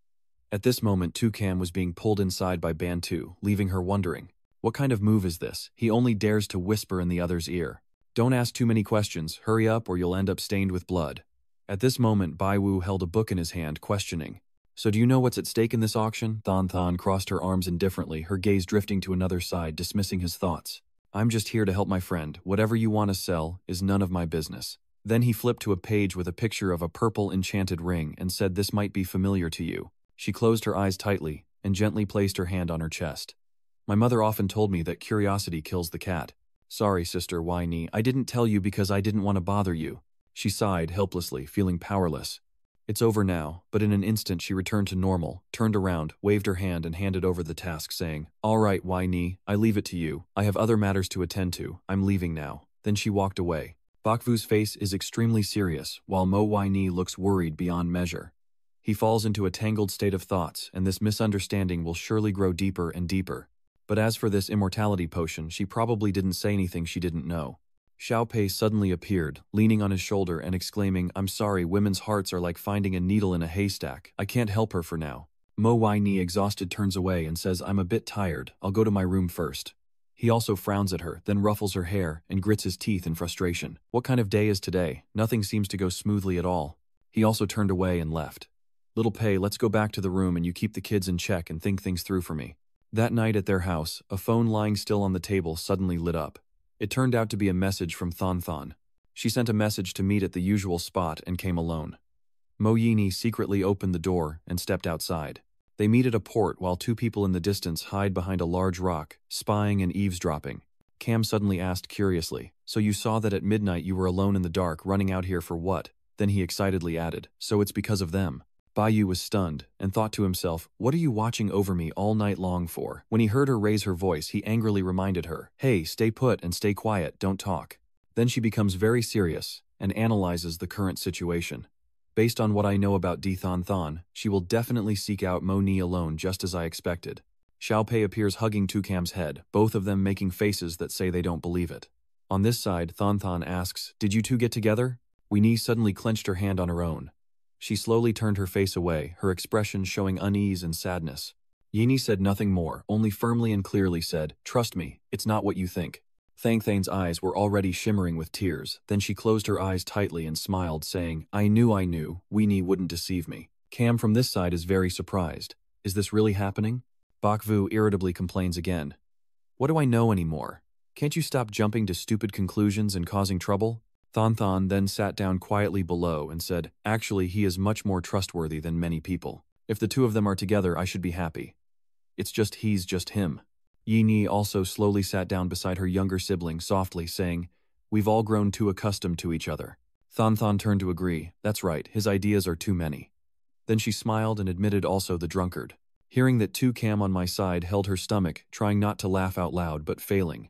At this moment, Toucan was being pulled inside by Bantu, leaving her wondering. What kind of move is this? He only dares to whisper in the other's ear. Don't ask too many questions, hurry up or you'll end up stained with blood. At this moment, Bai Wu held a book in his hand, questioning. So do you know what's at stake in this auction? Thon crossed her arms indifferently, her gaze drifting to another side, dismissing his thoughts. I'm just here to help my friend. Whatever you want to sell is none of my business. Then he flipped to a page with a picture of a purple enchanted ring and said, this might be familiar to you. She closed her eyes tightly and gently placed her hand on her chest. My mother often told me that curiosity kills the cat. Sorry, Sister Yi-ni, I didn't tell you because I didn't want to bother you. She sighed helplessly, feeling powerless. It's over now, but in an instant she returned to normal, turned around, waved her hand and handed over the task, saying, all right, Yi-ni, I leave it to you. I have other matters to attend to. I'm leaving now. Then she walked away. Bakvu's face is extremely serious, while Mo Ni looks worried beyond measure. He falls into a tangled state of thoughts, and this misunderstanding will surely grow deeper and deeper. But as for this immortality potion, she probably didn't say anything she didn't know. Xiao Pei suddenly appeared, leaning on his shoulder and exclaiming, "I'm sorry, women's hearts are like finding a needle in a haystack. I can't help her for now." Mo Ni, exhausted, turns away and says, "I'm a bit tired. I'll go to my room first." He also frowns at her, then ruffles her hair and grits his teeth in frustration. What kind of day is today? Nothing seems to go smoothly at all. He also turned away and left. "Little Pei, let's go back to the room and you keep the kids in check and think things through for me." That night at their house, a phone lying still on the table suddenly lit up. It turned out to be a message from Thon Thon. She sent a message to meet at the usual spot and came alone. Mo Yini secretly opened the door and stepped outside. They meet at a port while two people in the distance hide behind a large rock, spying and eavesdropping. Cam suddenly asked curiously, "So you saw that at midnight you were alone in the dark running out here for what?" Then he excitedly added, "So it's because of them." Bai was stunned and thought to himself, "What are you watching over me all night long for?" When he heard her raise her voice, he angrily reminded her, "Hey, stay put and stay quiet, don't talk." Then she becomes very serious and analyzes the current situation. "Based on what I know about D Thon Thon, she will definitely seek out Mo Ni alone, just as I expected." Xiao Pei appears hugging Tucam's head, both of them making faces that say they don't believe it. On this side, Thon Thon asks, "Did you two get together?" Weenie suddenly clenched her hand on her own. She slowly turned her face away, her expression showing unease and sadness. Yini said nothing more, only firmly and clearly said, "Trust me, it's not what you think." Thang Thang's eyes were already shimmering with tears, then she closed her eyes tightly and smiled, saying, I knew, Weenie wouldn't deceive me." Cam from this side is very surprised. Is this really happening? Bakvu irritably complains again. "What do I know anymore? Can't you stop jumping to stupid conclusions and causing trouble?" Thon Thon then sat down quietly below and said, "Actually, he is much more trustworthy than many people. If the two of them are together, I should be happy. It's just he's just him." Yi Ni also slowly sat down beside her younger sibling, softly saying, "We've all grown too accustomed to each other." Thon Thon turned to agree. "That's right, his ideas are too many." Then she smiled and admitted also the drunkard. Hearing that Cam on my side held her stomach, trying not to laugh out loud but failing.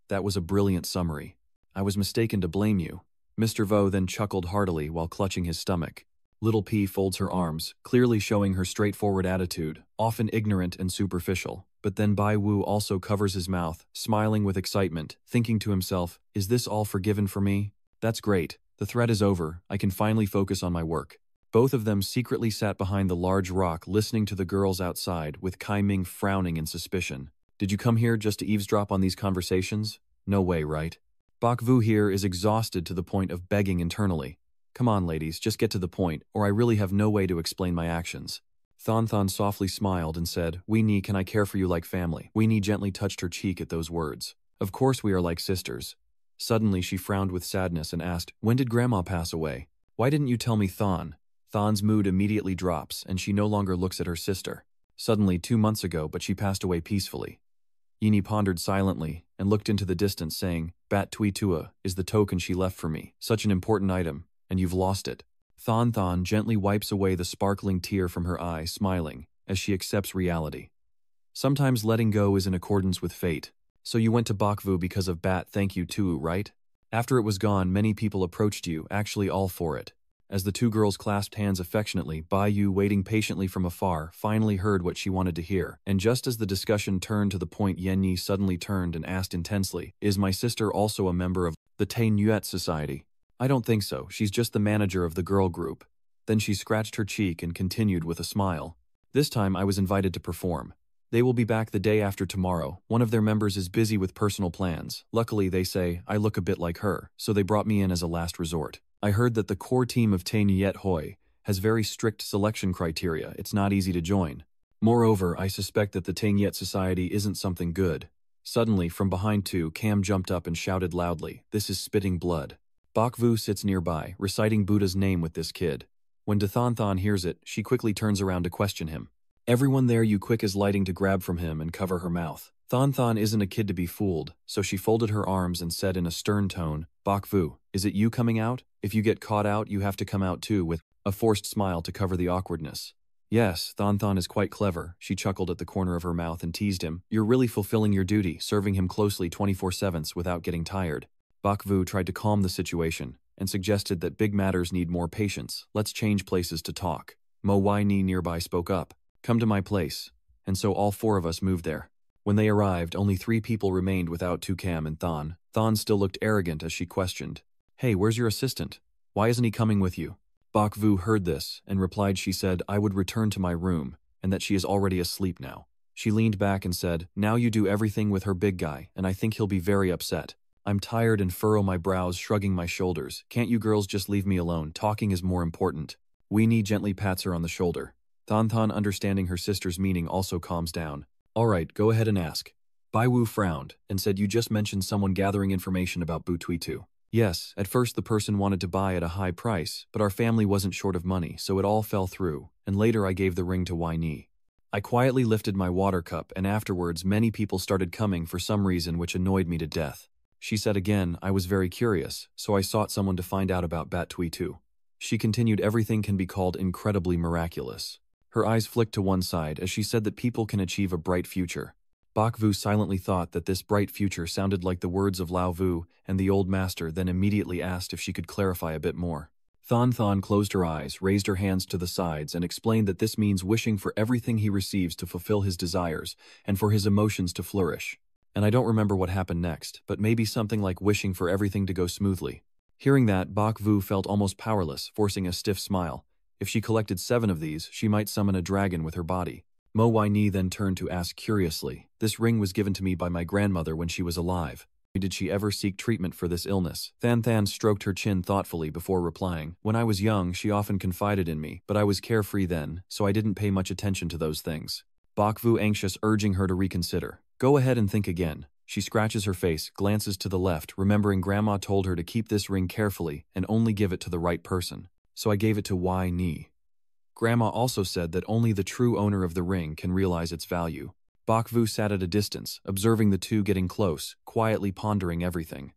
That was a brilliant summary. I was mistaken to blame you. Mr. Vo then chuckled heartily while clutching his stomach. Little P folds her arms, clearly showing her straightforward attitude, often ignorant and superficial. But then Bai Wu also covers his mouth, smiling with excitement, thinking to himself, "Is this all forgiven for me? That's great. The threat is over. I can finally focus on my work." Both of them secretly sat behind the large rock listening to the girls outside, with Kai Ming frowning in suspicion. "Did you come here just to eavesdrop on these conversations? No way, right?" Bakvu here is exhausted to the point of begging internally. "Come on, ladies, just get to the point, or I really have no way to explain my actions." Thon Thon softly smiled and said, "Weenie, can I care for you like family?" Weenie gently touched her cheek at those words. "Of course we are like sisters." Suddenly she frowned with sadness and asked, "When did Grandma pass away? Why didn't you tell me, Thon?" Thon's mood immediately drops, and she no longer looks at her sister. "Suddenly 2 months ago, but she passed away peacefully." Yini pondered silently and looked into the distance, saying, "Bat Tui Tua is the token she left for me, such an important item, and you've lost it." Thon Thon gently wipes away the sparkling tear from her eye, smiling, as she accepts reality. Sometimes letting go is in accordance with fate. "So you went to Bakvu because of Bat Thank You Tuu, right? After it was gone, many people approached you, actually all for it." As the two girls clasped hands affectionately, Bai Yu, waiting patiently from afar, finally heard what she wanted to hear. And just as the discussion turned to the point, Yen Yi suddenly turned and asked intensely, "Is my sister also a member of the Tai Nuet Society?" "I don't think so, she's just the manager of the girl group." Then she scratched her cheek and continued with a smile. "This time I was invited to perform. They will be back the day after tomorrow. One of their members is busy with personal plans. Luckily, they say, I look a bit like her, so they brought me in as a last resort. I heard that the core team of Tai Nuet Hoi has very strict selection criteria. It's not easy to join. Moreover, I suspect that the Tai Nuet Society isn't something good." Suddenly, from behind Cam jumped up and shouted loudly, "This is spitting blood." Bakvu sits nearby, reciting Buddha's name with this kid. When Thon Thon hears it, she quickly turns around to question him. Everyone there you quick as lighting to grab from him and cover her mouth. Thon Thon isn't a kid to be fooled, so she folded her arms and said in a stern tone, "Bakvu, is it you coming out? If you get caught out, you have to come out too," with a forced smile to cover the awkwardness. "Yes, Thon Thon is quite clever," she chuckled at the corner of her mouth and teased him. "You're really fulfilling your duty, serving him closely 24/7 without getting tired." Bak Vu tried to calm the situation and suggested that big matters need more patience. Let's change places to talk. Mo Wai Ni nearby spoke up. Come to my place. And so all four of us moved there. When they arrived, only 3 people remained without Tukam and Thon. Thon still looked arrogant as she questioned. Hey, where's your assistant? Why isn't he coming with you? Bak Vu heard this and replied she said I would return to my room and that she is already asleep now. She leaned back and said, now you do everything with her big guy and I think he'll be very upset. I'm tired and furrow my brows, shrugging my shoulders. Can't you girls just leave me alone? Talking is more important. Weenie gently pats her on the shoulder. Thon, understanding her sister's meaning, also calms down. All right, go ahead and ask. Bai Wu frowned and said you just mentioned someone gathering information about Bu Tuitu. Yes, at first the person wanted to buy at a high price, but our family wasn't short of money, so it all fell through, and later I gave the ring to Wai Ni. I quietly lifted my water cup and afterwards many people started coming for some reason which annoyed me to death. She said again, I was very curious, so I sought someone to find out about Bat Tuitu. She continued everything can be called incredibly miraculous. Her eyes flicked to one side as she said that people can achieve a bright future. Bak Vu silently thought that this bright future sounded like the words of Lao Vu and the old master, then immediately asked if she could clarify a bit more. Thon closed her eyes, raised her hands to the sides, and explained that this means wishing for everything he receives to fulfill his desires and for his emotions to flourish. And I don't remember what happened next, but maybe something like wishing for everything to go smoothly. Hearing that, Bak Vu felt almost powerless, forcing a stiff smile. If she collected 7 of these, she might summon a dragon with her body. Mo Wai Ni then turned to ask curiously, this ring was given to me by my grandmother when she was alive. Did she ever seek treatment for this illness? Than stroked her chin thoughtfully before replying. When I was young, she often confided in me, but I was carefree then, so I didn't pay much attention to those things. Bak Vu anxious, urging her to reconsider. Go ahead and think again. She scratches her face, glances to the left, remembering Grandma told her to keep this ring carefully and only give it to the right person. So I gave it to Wai Ni. Grandma also said that only the true owner of the ring can realize its value. Bak Vu sat at a distance, observing the two getting close, quietly pondering everything.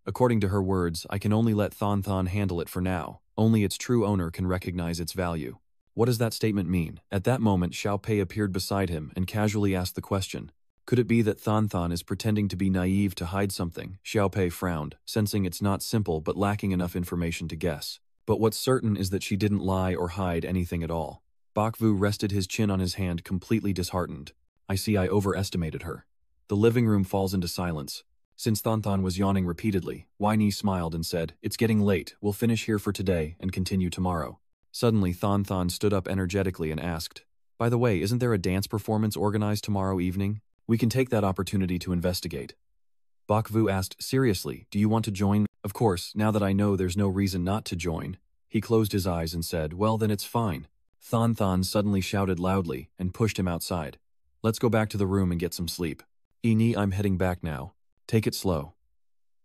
According to her words, I can only let Thon handle it for now. Only its true owner can recognize its value. What does that statement mean? At that moment, Xiao Pei appeared beside him and casually asked the question. Could it be that Thon is pretending to be naive to hide something? Xiao Pei frowned, sensing it's not simple but lacking enough information to guess. But what's certain is that she didn't lie or hide anything at all. Bak Vu rested his chin on his hand, completely disheartened. I see I overestimated her. The living room falls into silence. Since Thon was yawning repeatedly, Wai Ni smiled and said, it's getting late, we'll finish here for today and continue tomorrow. Suddenly Thon stood up energetically and asked, by the way, isn't there a dance performance organized tomorrow evening? We can take that opportunity to investigate. Bak Vu asked, seriously, do you want to join? Of course, now that I know there's no reason not to join. He closed his eyes and said, well then it's fine. Thon suddenly shouted loudly and pushed him outside. Let's go back to the room and get some sleep. Ini, I'm heading back now. Take it slow.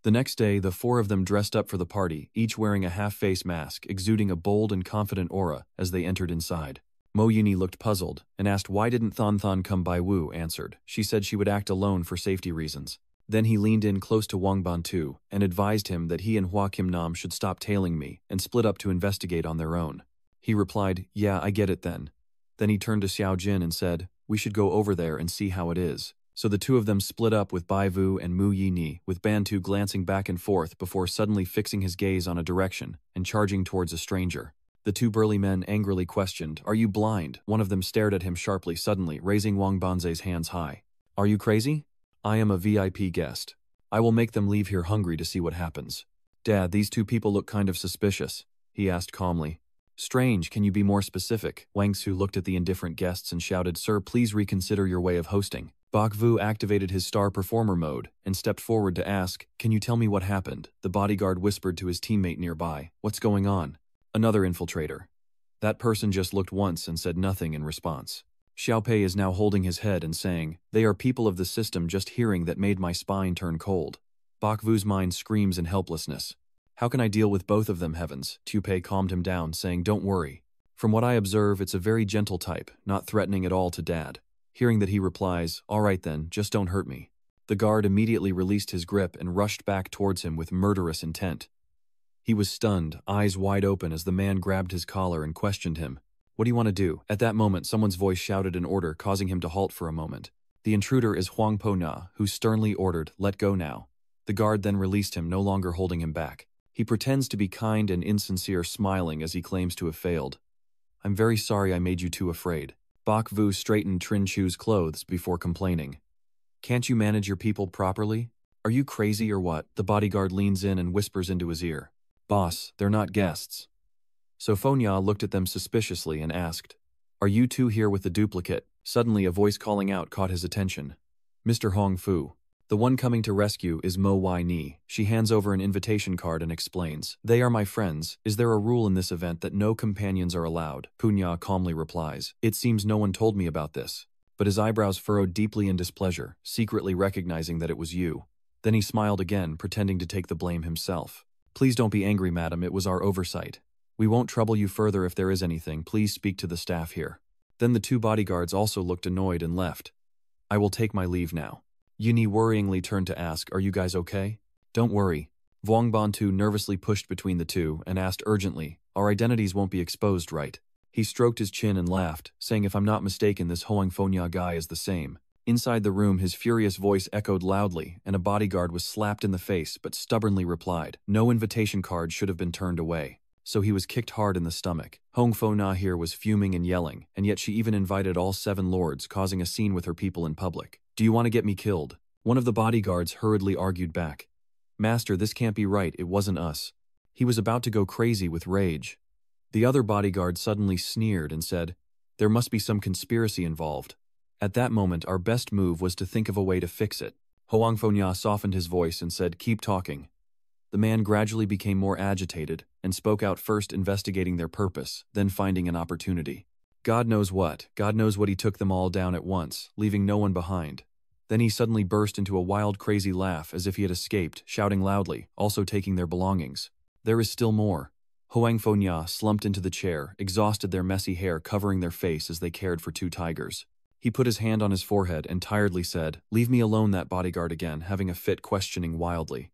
The next day, the 4 of them dressed up for the party, each wearing a half-face mask, exuding a bold and confident aura as they entered inside. Mo Yuni looked puzzled and asked why didn't Thon come. Bai Wu answered. She said she would act alone for safety reasons. Then he leaned in close to Wang Bantu and advised him that he and Hua Kim Nam should stop tailing me and split up to investigate on their own. He replied, yeah, I get it then. Then he turned to Xiao Jin and said, we should go over there and see how it is. So the 2 of them split up with Bai Vu and Mu Yini, with Bantu glancing back and forth before suddenly fixing his gaze on a direction and charging towards a stranger. The 2 burly men angrily questioned, are you blind? One of them stared at him sharply, suddenly raising Wang Banzai's hands high. Are you crazy? I am a VIP guest. I will make them leave here hungry to see what happens. Dad, these 2 people look kind of suspicious, he asked calmly. Strange, can you be more specific? Wang Su looked at the indifferent guests and shouted, sir, please reconsider your way of hosting. Bak Vu activated his star performer mode and stepped forward to ask, can you tell me what happened? The bodyguard whispered to his teammate nearby, what's going on? Another infiltrator. That person just looked once and said nothing in response. Xiao Pei is now holding his head and saying, they are people of the system, just hearing that made my spine turn cold. Bak Vu's mind screams in helplessness. How can I deal with both of them, heavens? Tu Pei calmed him down, saying, don't worry. From what I observe, it's a very gentle type, not threatening at all to Dad. Hearing that he replies, all right then, just don't hurt me. The guard immediately released his grip and rushed back towards him with murderous intent. He was stunned, eyes wide open as the man grabbed his collar and questioned him. What do you want to do? At that moment, someone's voice shouted an order, causing him to halt for a moment. The intruder is Huang Po Na, who sternly ordered, let go now. The guard then released him, no longer holding him back. He pretends to be kind and insincere, smiling as he claims to have failed. I'm very sorry I made you too afraid. Bak Vu straightened Trin Chu's clothes before complaining. Can't you manage your people properly? Are you crazy or what? The bodyguard leans in and whispers into his ear. Boss, they're not guests. So Fonya looked at them suspiciously and asked, Are you two here with the duplicate? Suddenly a voice calling out caught his attention. Mr. Hong Fu. The one coming to rescue is Mo Wai Ni. She hands over an invitation card and explains, They are my friends. Is there a rule in this event that no companions are allowed? Punya calmly replies, It seems no one told me about this. But his eyebrows furrowed deeply in displeasure, secretly recognizing that it was you. Then he smiled again, pretending to take the blame himself. Please don't be angry, madam, it was our oversight. We won't trouble you further if there is anything, please speak to the staff here. Then the two bodyguards also looked annoyed and left. I will take my leave now. Yuni worryingly turned to ask, Are you guys okay? Don't worry. Vuong Bantu nervously pushed between the two and asked urgently, Our identities won't be exposed, right? He stroked his chin and laughed, saying if I'm not mistaken this Hoang Fonya guy is the same. Inside the room his furious voice echoed loudly and a bodyguard was slapped in the face but stubbornly replied, No invitation card should have been turned away. So he was kicked hard in the stomach. Hong Fo-na here was fuming and yelling, and yet she even invited all 7 lords, causing a scene with her people in public. Do you want to get me killed? One of the bodyguards hurriedly argued back. Master, this can't be right, it wasn't us. He was about to go crazy with rage. The other bodyguard suddenly sneered and said, There must be some conspiracy involved. At that moment our best move was to think of a way to fix it. Hoang Fo-na softened his voice and said, Keep talking. The man gradually became more agitated and spoke out, first investigating their purpose, then finding an opportunity. God knows what he took them all down at once, leaving no one behind. Then he suddenly burst into a wild, crazy laugh as if he had escaped, shouting loudly, also taking their belongings. There is still more. Hoang Fo-na slumped into the chair, exhausted, their messy hair covering their face as they cared for 2 tigers. He put his hand on his forehead and tiredly said, Leave me alone, that bodyguard again, having a fit, questioning wildly.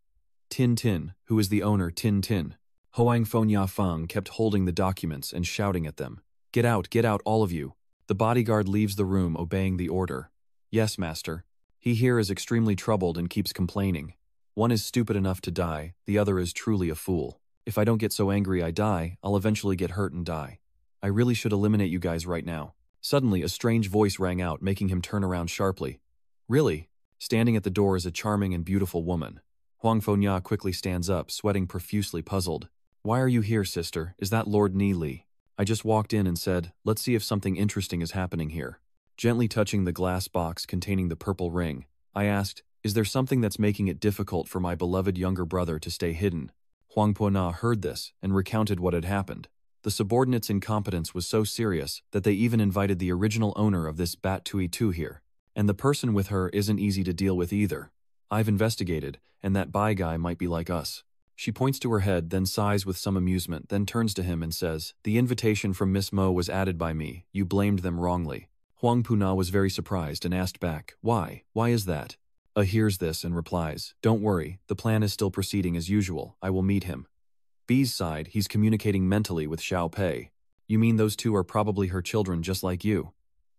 Tin Tin, who is the owner, Tin Tin? Hoang Fo-na Feng kept holding the documents and shouting at them. Get out, all of you. The bodyguard leaves the room, obeying the order. Yes, master. He here is extremely troubled and keeps complaining. One is stupid enough to die, the other is truly a fool. If I don't get so angry I die, I'll eventually get hurt and die. I really should eliminate you guys right now. Suddenly a strange voice rang out, making him turn around sharply. Really? Standing at the door is a charming and beautiful woman. Hoang Fo-na quickly stands up, sweating profusely, puzzled. Why are you here, sister? Is that Lord Ni Li? I just walked in and said, Let's see if something interesting is happening here. Gently touching the glass box containing the purple ring, I asked, Is there something that's making it difficult for my beloved younger brother to stay hidden? Hoang Fo-na heard this and recounted what had happened. The subordinate's incompetence was so serious that they even invited the original owner of this Bat Tui Tu here. And the person with her isn't easy to deal with either. I've investigated, and that Bai guy might be like us. She points to her head, then sighs with some amusement, then turns to him and says, The invitation from Miss Mo was added by me, you blamed them wrongly. Hoang Fo-na was very surprised and asked back, Why? Why is that? Hears this and replies, Don't worry, the plan is still proceeding as usual, I will meet him. B's side, he's communicating mentally with Xiao Pei. You mean those two are probably her children just like you?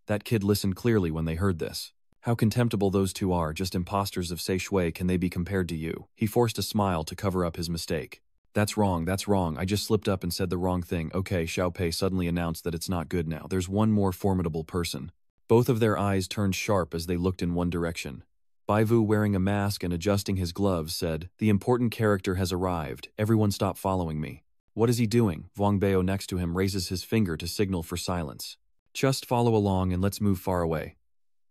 That kid listened clearly when they heard this. How contemptible those two are, just imposters of Sei Shui, can they be compared to you? He forced a smile to cover up his mistake. That's wrong, I just slipped up and said the wrong thing. Okay, Xiao Pei suddenly announced that it's not good now. There's one more formidable person. Both of their eyes turned sharp as they looked in one direction. Baivu, wearing a mask and adjusting his gloves, said, The important character has arrived. Everyone stop following me. What is he doing? Vuong Bao next to him raises his finger to signal for silence. Just follow along and let's move far away.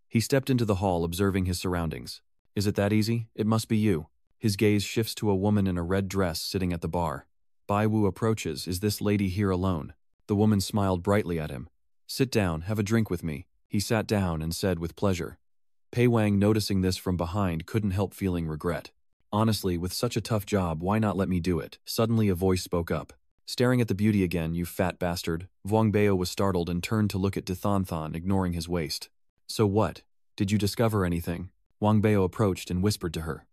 He stepped into the hall, observing his surroundings. Is it that easy? It must be you. His gaze shifts to a woman in a red dress sitting at the bar. Baiwu approaches. Is this lady here alone? The woman smiled brightly at him. Sit down, have a drink with me. He sat down and said with pleasure. Pei Wang, noticing this from behind, couldn't help feeling regret. Honestly, with such a tough job, why not let me do it? Suddenly a voice spoke up. Staring at the beauty again, you fat bastard. Vuong Bao was startled and turned to look at Dithan, ignoring his waist. So what? Did you discover anything? Wang Bao approached and whispered to her.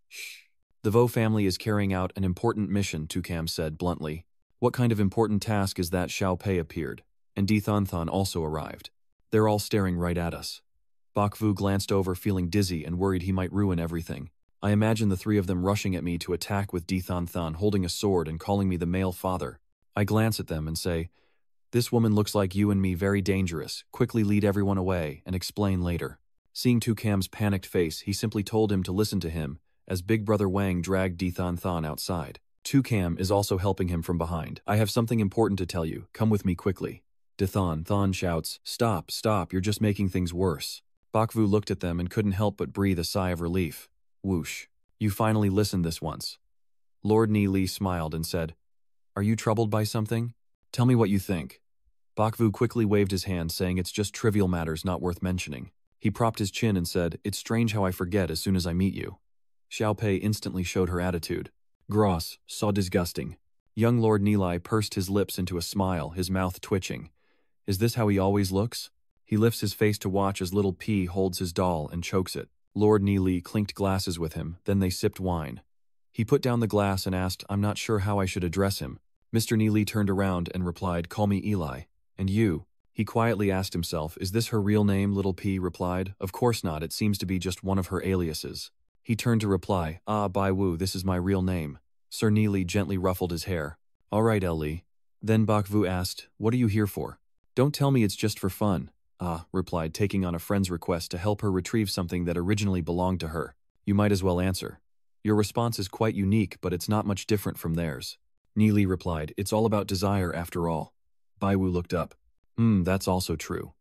Shh. The Vo family is carrying out an important mission, Tukam said bluntly. What kind of important task is that? Xiao Pei appeared, and Dithan also arrived. They're all staring right at us. Bak Vu glanced over, feeling dizzy and worried he might ruin everything. I imagine the three of them rushing at me to attack with Dithan Thun holding a sword and calling me the male father. I glance at them and say, "This woman looks like you and me, very dangerous. Quickly lead everyone away and explain later." Seeing Toukam's panicked face, he simply told him to listen to him, as Big Brother Wang dragged Dithan Thun outside. Toucam is also helping him from behind. "I have something important to tell you. Come with me quickly." Dithan Thun shouts, "Stop, stop, you're just making things worse." Bakvu looked at them and couldn't help but breathe a sigh of relief. Whoosh. "You finally listened this once." Lord Ni Li smiled and said, "Are you troubled by something? Tell me what you think." Bakvu quickly waved his hand, saying it's just trivial matters not worth mentioning. He propped his chin and said, "It's strange how I forget as soon as I meet you." Xiaopei instantly showed her attitude. Gross, so disgusting. Young Lord Nilai pursed his lips into a smile, his mouth twitching. Is this how he always looks? He lifts his face to watch as little P holds his doll and chokes it. Lord Nili clinked glasses with him, then they sipped wine. He put down the glass and asked, "I'm not sure how I should address him." Mr. Neely turned around and replied, "Call me Eli." "And you?" He quietly asked himself, "Is this her real name?" Little P replied, "Of course not, it seems to be just one of her aliases." He turned to reply, Bai Wu, this is my real name." Sir Neely gently ruffled his hair. "All right, Ellie." Then Bakvu asked, "What are you here for?" "Don't tell me it's just for fun." Replied, taking on a friend's request to help her retrieve something that originally belonged to her. "You might as well answer. Your response is quite unique, but it's not much different from theirs." Neely replied, "It's all about desire after all." Baiwu looked up. That's also true.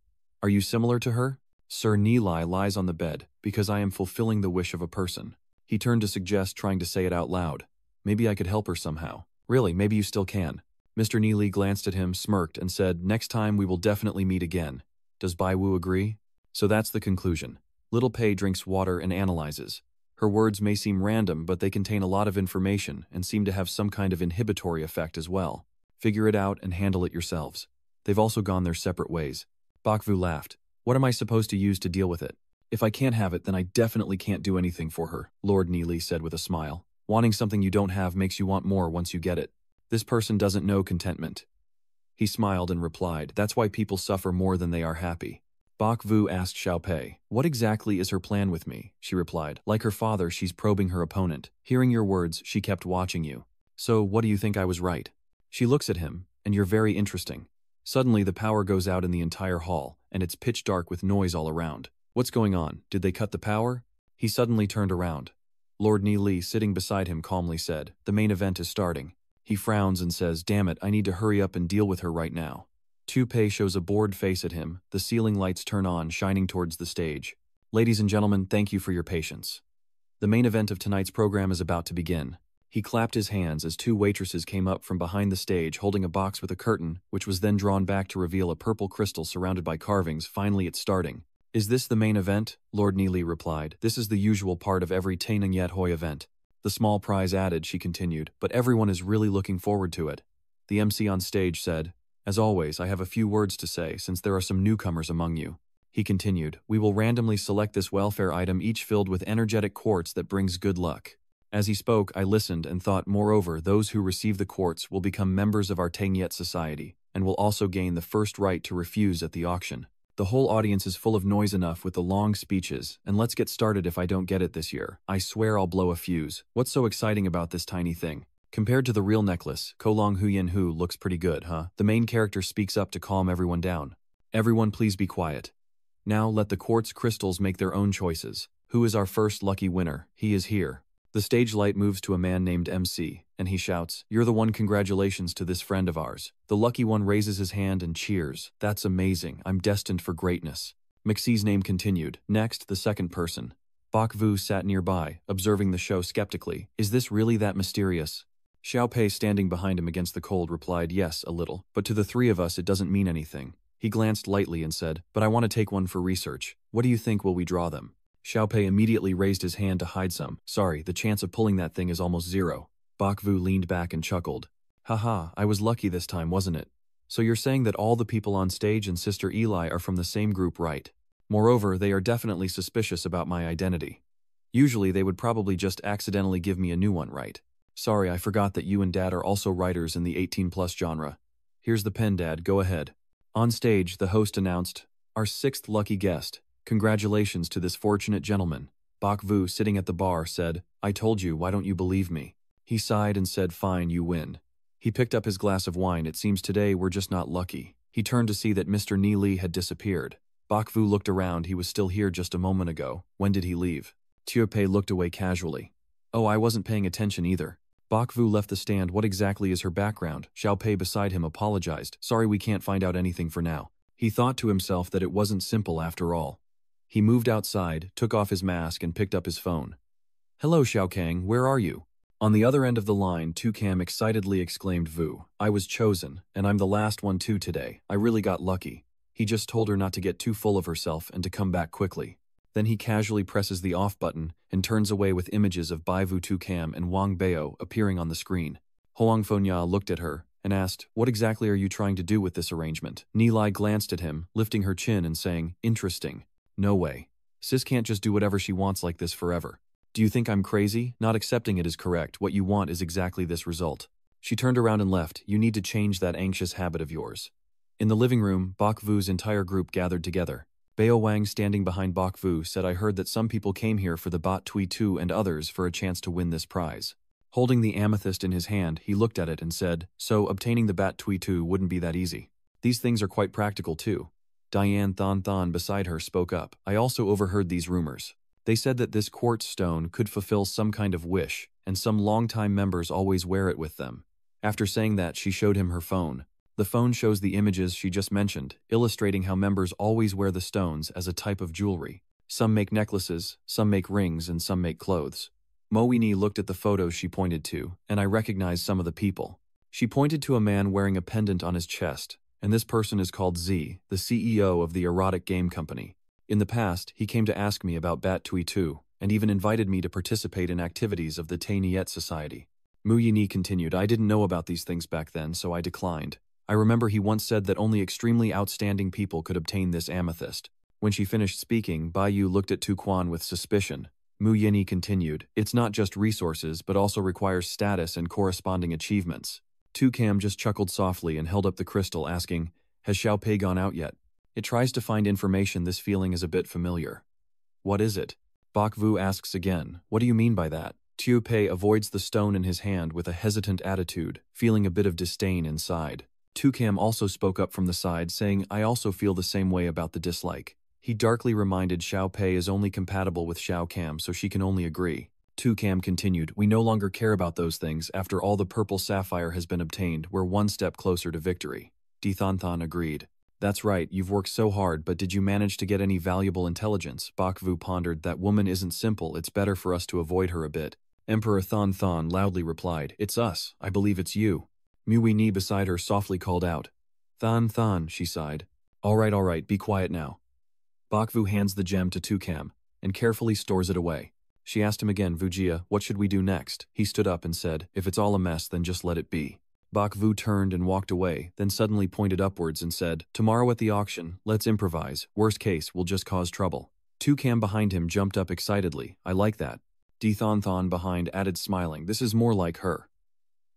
Are you similar to her?" Sir Neeli lies on the bed, because I am fulfilling the wish of a person. He turned to suggest trying to say it out loud. Maybe I could help her somehow. Really, maybe you still can. Mr. Neely glanced at him, smirked, and said, "Next time we will definitely meet again." Does Baiwu agree? So that's the conclusion. Little Pei drinks water and analyzes. Her words may seem random, but they contain a lot of information and seem to have some kind of inhibitory effect as well. Figure it out and handle it yourselves. They've also gone their separate ways. Bakvu laughed. What am I supposed to use to deal with it? If I can't have it, then I definitely can't do anything for her, Lord Neely said with a smile. Wanting something you don't have makes you want more once you get it. This person doesn't know contentment. He smiled and replied, "That's why people suffer more than they are happy." Bakvu asked Xiaopei, "What exactly is her plan with me?" She replied, "Like her father, she's probing her opponent. Hearing your words, she kept watching you. So what do you think I was right?" She looks at him, "And you're very interesting." Suddenly the power goes out in the entire hall, and it's pitch dark with noise all around. What's going on? Did they cut the power? He suddenly turned around. Lord Neely, sitting beside him, calmly said, "The main event is starting." He frowns and says, "Damn it, I need to hurry up and deal with her right now." Tu Pei shows a bored face at him. The ceiling lights turn on, shining towards the stage. "Ladies and gentlemen, thank you for your patience. The main event of tonight's program is about to begin." He clapped his hands as two waitresses came up from behind the stage holding a box with a curtain, which was then drawn back to reveal a purple crystal surrounded by carvings. Finally, it's starting. "Is this the main event?" Lord Neely replied. "This is the usual part of every Tainanyet Hoi event." The small prize added, she continued, "but everyone is really looking forward to it." The MC on stage said, "As always, I have a few words to say since there are some newcomers among you." He continued, "We will randomly select this welfare item, each filled with energetic quartz that brings good luck." As he spoke, I listened and thought, moreover, those who receive the quartz will become members of our Taingyet society, and will also gain the first right to refuse at the auction. The whole audience is full of noise enough with the long speeches, and let's get started. If I don't get it this year, I swear I'll blow a fuse. What's so exciting about this tiny thing? Compared to the real necklace, Kolong Huyen Hu looks pretty good, huh? The main character speaks up to calm everyone down. "Everyone please be quiet. Now let the quartz crystals make their own choices. Who is our first lucky winner? He is here." The stage light moves to a man named MC, and he shouts, "You're the one, congratulations to this friend of ours." The lucky one raises his hand and cheers. "That's amazing, I'm destined for greatness." McSee's name continued. Next, the second person. Bak Vu sat nearby, observing the show skeptically. "Is this really that mysterious?" Xiaopei, standing behind him against the cold, replied, "Yes, a little, but to the three of us it doesn't mean anything." He glanced lightly and said, "But I want to take one for research. What do you think, will we draw them?" Xiaopei immediately raised his hand to hide some. "Sorry, the chance of pulling that thing is almost zero." Bakvu leaned back and chuckled. "Haha, I was lucky this time, wasn't it? So you're saying that all the people on stage and Sister Eli are from the same group, right? Moreover, they are definitely suspicious about my identity. Usually they would probably just accidentally give me a new one, right? Sorry, I forgot that you and Dad are also writers in the 18+ genre. Here's the pen, Dad, go ahead." On stage, the host announced, "Our sixth lucky guest. Congratulations to this fortunate gentleman." Bak Vu, sitting at the bar, said, "I told you, why don't you believe me?" He sighed and said, "Fine, you win." He picked up his glass of wine. "It seems today we're just not lucky." He turned to see that Mr. Neely had disappeared. Bak Vu looked around. He was still here just a moment ago. When did he leave? Tiope looked away casually. "Oh, I wasn't paying attention either." Bak Vu left the stand. "What exactly is her background?" Xiaopei beside him apologized. "Sorry, we can't find out anything for now." He thought to himself that it wasn't simple after all. He moved outside, took off his mask, and picked up his phone. "Hello, Xiaokang, where are you?" On the other end of the line, Toucam excitedly exclaimed, "Vu, I was chosen, and I'm the last one too today. I really got lucky." He just told her not to get too full of herself and to come back quickly. Then he casually presses the off button and turns away with images of Bai Vu Toucam and Wang Bao appearing on the screen. Hoang Fonya looked at her and asked, "What exactly are you trying to do with this arrangement?" Nilai glanced at him, lifting her chin and saying, "Interesting. No way. Sis can't just do whatever she wants like this forever." "Do you think I'm crazy? Not accepting it is correct. What you want is exactly this result." She turned around and left. "You need to change that anxious habit of yours." In the living room, Bak Vu's entire group gathered together. Bao Wang, standing behind Bak Vu, said, "I heard that some people came here for the Bat Tui Tu and others for a chance to win this prize." Holding the amethyst in his hand, he looked at it and said, "So, obtaining the Bat Tui Tu wouldn't be that easy. These things are quite practical too." Diane Thon beside her spoke up. "I also overheard these rumors. They said that this quartz stone could fulfill some kind of wish, and some longtime members always wear it with them." After saying that, she showed him her phone. The phone shows the images she just mentioned, illustrating how members always wear the stones as a type of jewelry. Some make necklaces, some make rings, and some make clothes. Moini looked at the photos she pointed to, and I recognized some of the people. She pointed to a man wearing a pendant on his chest, and this person is called Z, the CEO of the erotic game company. In the past, he came to ask me about Bat Tui Tu, and even invited me to participate in activities of the Te Niet Society. Mu Yini continued, "I didn't know about these things back then, so I declined. I remember he once said that only extremely outstanding people could obtain this amethyst." When she finished speaking, Bai Yu looked at Tu Quan with suspicion. Mu Yini continued, "It's not just resources, but also requires status and corresponding achievements." Tu Cam just chuckled softly and held up the crystal, asking, "Has Xiao Pei gone out yet?" It tries to find information. This feeling is a bit familiar. "What is it?" Bak Vu asks again. "What do you mean by that?" Tiu Pei avoids the stone in his hand with a hesitant attitude, feeling a bit of disdain inside. Tu Cam also spoke up from the side, saying, "I also feel the same way about the dislike." He darkly reminded Xiao Pei is only compatible with Xiao Cam, so she can only agree. Tu Cam continued, "We no longer care about those things. After all the purple sapphire has been obtained, we're one step closer to victory." Thon agreed. "That's right, you've worked so hard, but did you manage to get any valuable intelligence?" Bak Vu pondered. "That woman isn't simple. It's better for us to avoid her a bit." Emperor Thon loudly replied, "It's us. I believe it's you." Mui Ni beside her softly called out. Thon, she sighed. All right, be quiet now." Bak Vu hands the gem to Tukam and carefully stores it away. She asked him again, "Vujia, what should we do next?" He stood up and said, "If it's all a mess, then just let it be." Bak Vu turned and walked away, then suddenly pointed upwards and said, "Tomorrow at the auction, let's improvise. Worst case, we'll just cause trouble." Tukam behind him jumped up excitedly. "I like that." Thon behind added, smiling, "This is more like her."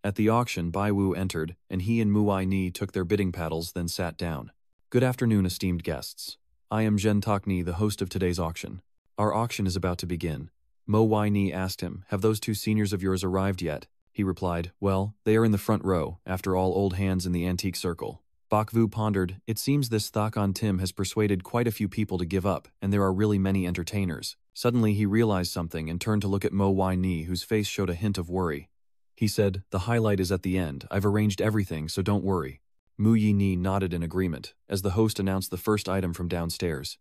At the auction, Bai Wu entered, and he and Muai Ni took their bidding paddles, then sat down. "Good afternoon, esteemed guests. I am Zhen Tokni, the host of today's auction. Our auction is about to begin." Mo Wai Ni asked him, "Have those two seniors of yours arrived yet?" He replied, "Well, they are in the front row, after all old hands in the antique circle." Bak Vu pondered, "It seems this Thakon Tim has persuaded quite a few people to give up, and there are really many entertainers." Suddenly he realized something and turned to look at Mo Wai Ni, whose face showed a hint of worry. He said, "The highlight is at the end. I've arranged everything, so don't worry." Mu Yi Ni nodded in agreement, as the host announced the first item from downstairs.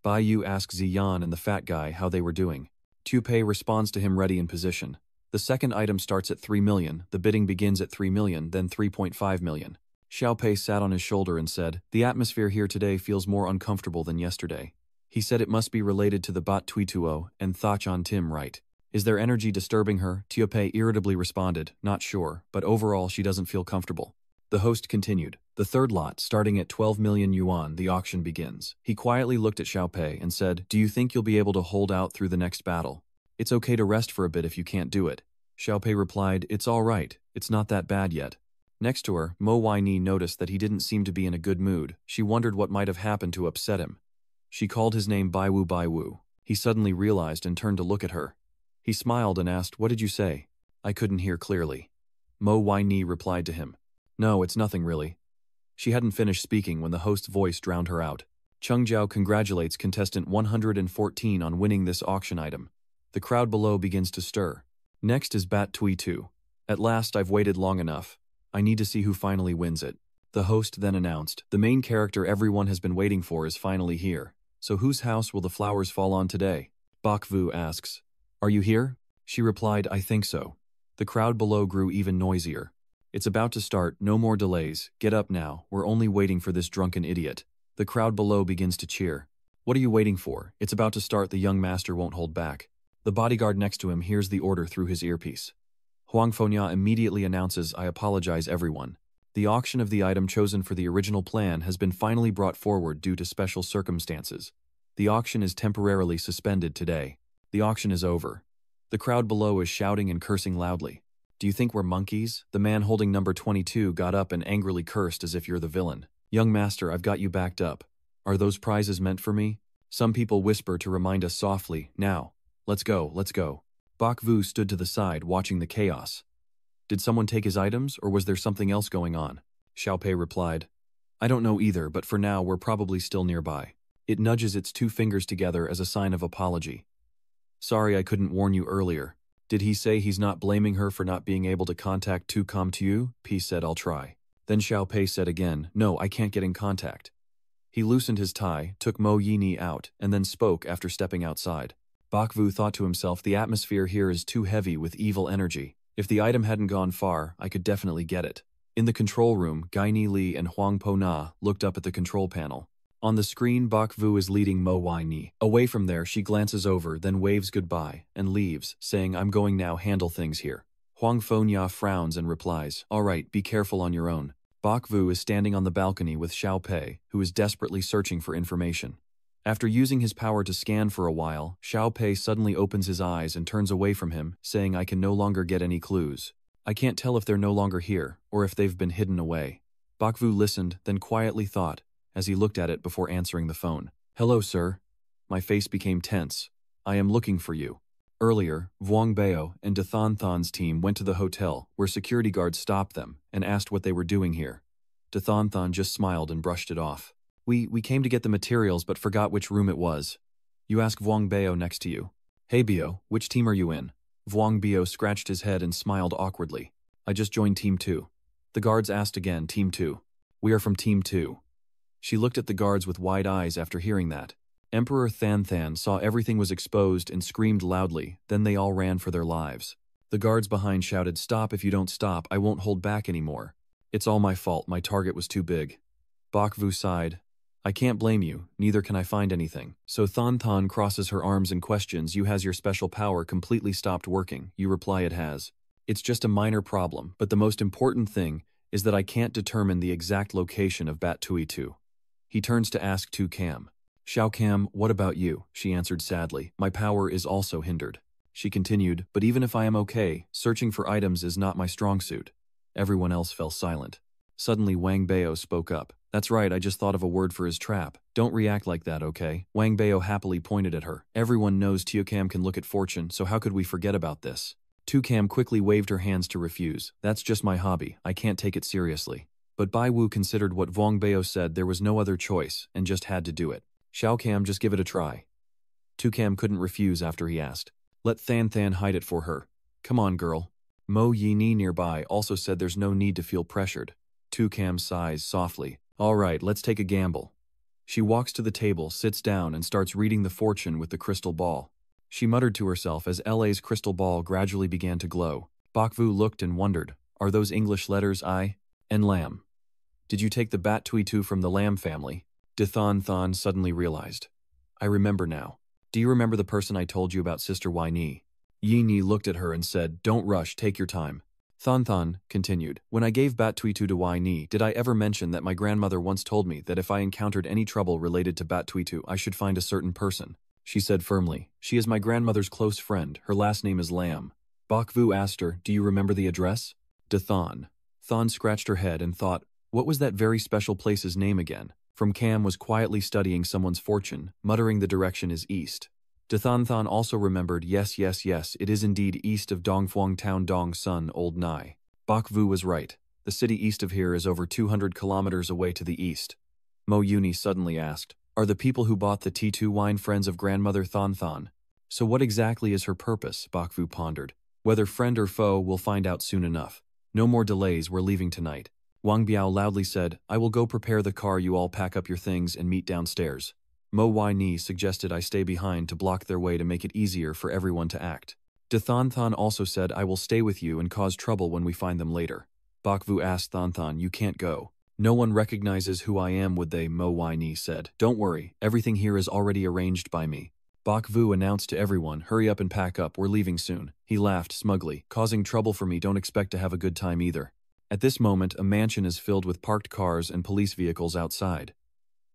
Bai Yu asked Ziyan and the fat guy how they were doing. Tu Pei responds to him, ready in position. The second item starts at 3 million, the bidding begins at 3 million, then 3.5 million. Xiao Pei sat on his shoulder and said, "The atmosphere here today feels more uncomfortable than yesterday." He said it must be related to the Bat Tuituo and Thachan Tim, right? "Is their energy disturbing her?" Tiope irritably responded, "Not sure, but overall she doesn't feel comfortable." The host continued, "The third lot, starting at 12 million yuan, the auction begins." He quietly looked at Xiaopei and said, "Do you think you'll be able to hold out through the next battle? It's okay to rest for a bit if you can't do it." Xiaopei replied, "It's all right. It's not that bad yet." Next to her, Mo Wai Ni noticed that he didn't seem to be in a good mood. She wondered what might have happened to upset him. She called his name Bai Wu. He suddenly realized and turned to look at her. He smiled and asked, "What did you say?" "I couldn't hear clearly." Mo Wai-ni replied to him. "No, it's nothing really." She hadn't finished speaking when the host's voice drowned her out. Chung Jiao congratulates contestant 114 on winning this auction item. The crowd below begins to stir. Next is Bat Tui 2. "At last, I've waited long enough. I need to see who finally wins it." The host then announced, "The main character everyone has been waiting for is finally here. So whose house will the flowers fall on today?" Bak Vu asks, "Are you here?" She replied, "I think so." The crowd below grew even noisier. "It's about to start, no more delays. Get up now, we're only waiting for this drunken idiot." The crowd below begins to cheer. "What are you waiting for? It's about to start, the young master won't hold back." The bodyguard next to him hears the order through his earpiece. Huang Fonya immediately announces, "I apologize everyone. The auction of the item chosen for the original plan has been finally brought forward due to special circumstances. The auction is temporarily suspended today. The auction is over." The crowd below is shouting and cursing loudly. "Do you think we're monkeys?" The man holding number 22 got up and angrily cursed as if you're the villain. "Young master, I've got you backed up. Are those prizes meant for me?" Some people whisper to remind us softly, "Now. Let's go, let's go." Bak Vu stood to the side watching the chaos. "Did someone take his items, or was there something else going on?" Xiao Pei replied, "I don't know either, but for now we're probably still nearby." It nudges its two fingers together as a sign of apology. "Sorry I couldn't warn you earlier." Did he say he's not blaming her for not being able to contact Tu Com Tu? P said, "I'll try." Then Xiao Pei said again, "No, I can't get in contact." He loosened his tie, took Mo Yini out, and then spoke after stepping outside. Bak Vu thought to himself, the atmosphere here is too heavy with evil energy. If the item hadn't gone far, I could definitely get it. In the control room, Gai Ni Li and Huang Po Na looked up at the control panel. On the screen, Bak Vu is leading Mo Wai Ni. Away from there, she glances over, then waves goodbye, and leaves, saying, "I'm going now, handle things here." Huang Fonya frowns and replies, "All right, be careful on your own." Bak Vu is standing on the balcony with Xiao Pei, who is desperately searching for information. After using his power to scan for a while, Xiao Pei suddenly opens his eyes and turns away from him, saying, "I can no longer get any clues. I can't tell if they're no longer here, or if they've been hidden away." Bak Vu listened, then quietly thought, as he looked at it before answering the phone. "Hello, sir." My face became tense. "I am looking for you." Earlier, Vuong Bao and Dathan Than's team went to the hotel, where security guards stopped them and asked what they were doing here. Dathan Than just smiled and brushed it off. We came to get the materials but forgot which room it was." "You ask Vuong Bao next to you." "Hey Bio, which team are you in?" Vuong Bio scratched his head and smiled awkwardly. "I just joined Team 2. The guards asked again, "Team 2. "We are from Team 2. She looked at the guards with wide eyes after hearing that. Emperor Than Than saw everything was exposed and screamed loudly, then they all ran for their lives. The guards behind shouted, "Stop, if you don't stop, I won't hold back anymore." "It's all my fault, my target was too big." Bak Vu sighed. "I can't blame you, neither can I find anything." So Than Than crosses her arms and questions, "You has your special power completely stopped working?" You reply, "It has. It's just a minor problem, but the most important thing is that I can't determine the exact location of Bat Tui 2. He turns to ask Tu Cam. "Xiao Cam, what about you?" She answered sadly, "My power is also hindered." She continued, "But even if I am okay, searching for items is not my strong suit." Everyone else fell silent. Suddenly Wang Bao spoke up. "That's right, I just thought of a word for his trap. Don't react like that, okay?" Wang Bao happily pointed at her. "Everyone knows Teocam can look at fortune, so how could we forget about this?" Tucam quickly waved her hands to refuse. "That's just my hobby, I can't take it seriously." But Bai Wu considered what Vuong Bao said, there was no other choice, and just had to do it. "Xiao Cam, just give it a try." Tucam couldn't refuse after he asked. "Let Than Than hide it for her. Come on, girl." Mo Yini nearby also said there's no need to feel pressured. Tucam sighs softly. "All right, let's take a gamble." She walks to the table, sits down, and starts reading the fortune with the crystal ball. She muttered to herself as LA's crystal ball gradually began to glow. Bak Vu looked and wondered, "Are those English letters I and Lam? Did you take the Bat Tui Tu from the Lam family?" Dathan Than suddenly realized. "I remember now. Do you remember the person I told you about, Sister Wai Ni?" Yi Ni looked at her and said, "Don't rush, take your time." Than Than continued, "When I gave Bat Tui Tu to Wai Ni, did I ever mention that my grandmother once told me that if I encountered any trouble related to Bat Tui Tu, I should find a certain person?" She said firmly, "She is my grandmother's close friend, her last name is Lam." Bak Vu asked her, "Do you remember the address?" Dathan. Than scratched her head and thought, what was that very special place's name again? From Cam was quietly studying someone's fortune, muttering the direction is east. Dathan also remembered, yes, it is indeed east of Dongfuang Town Dong Sun, Old Nai. Bak Vu was right. The city east of here is over 200 kilometers away to the east. Mo Yuni suddenly asked, are the people who bought the T2 wine friends of grandmother Than? So what exactly is her purpose? Bak Vu pondered. Whether friend or foe, we'll find out soon enough. No more delays, we're leaving tonight. Wang Biao loudly said, I will go prepare the car, you all pack up your things and meet downstairs. Mo Ni suggested I stay behind to block their way to make it easier for everyone to act. Dathan also said, I will stay with you and cause trouble when we find them later. Bak Vu asked Than, you can't go. No one recognizes who I am, would they? Mo Ni said. Don't worry, everything here is already arranged by me. Bak Vu announced to everyone, hurry up and pack up, we're leaving soon. He laughed smugly, causing trouble for me, don't expect to have a good time either. At this moment, a mansion is filled with parked cars and police vehicles outside.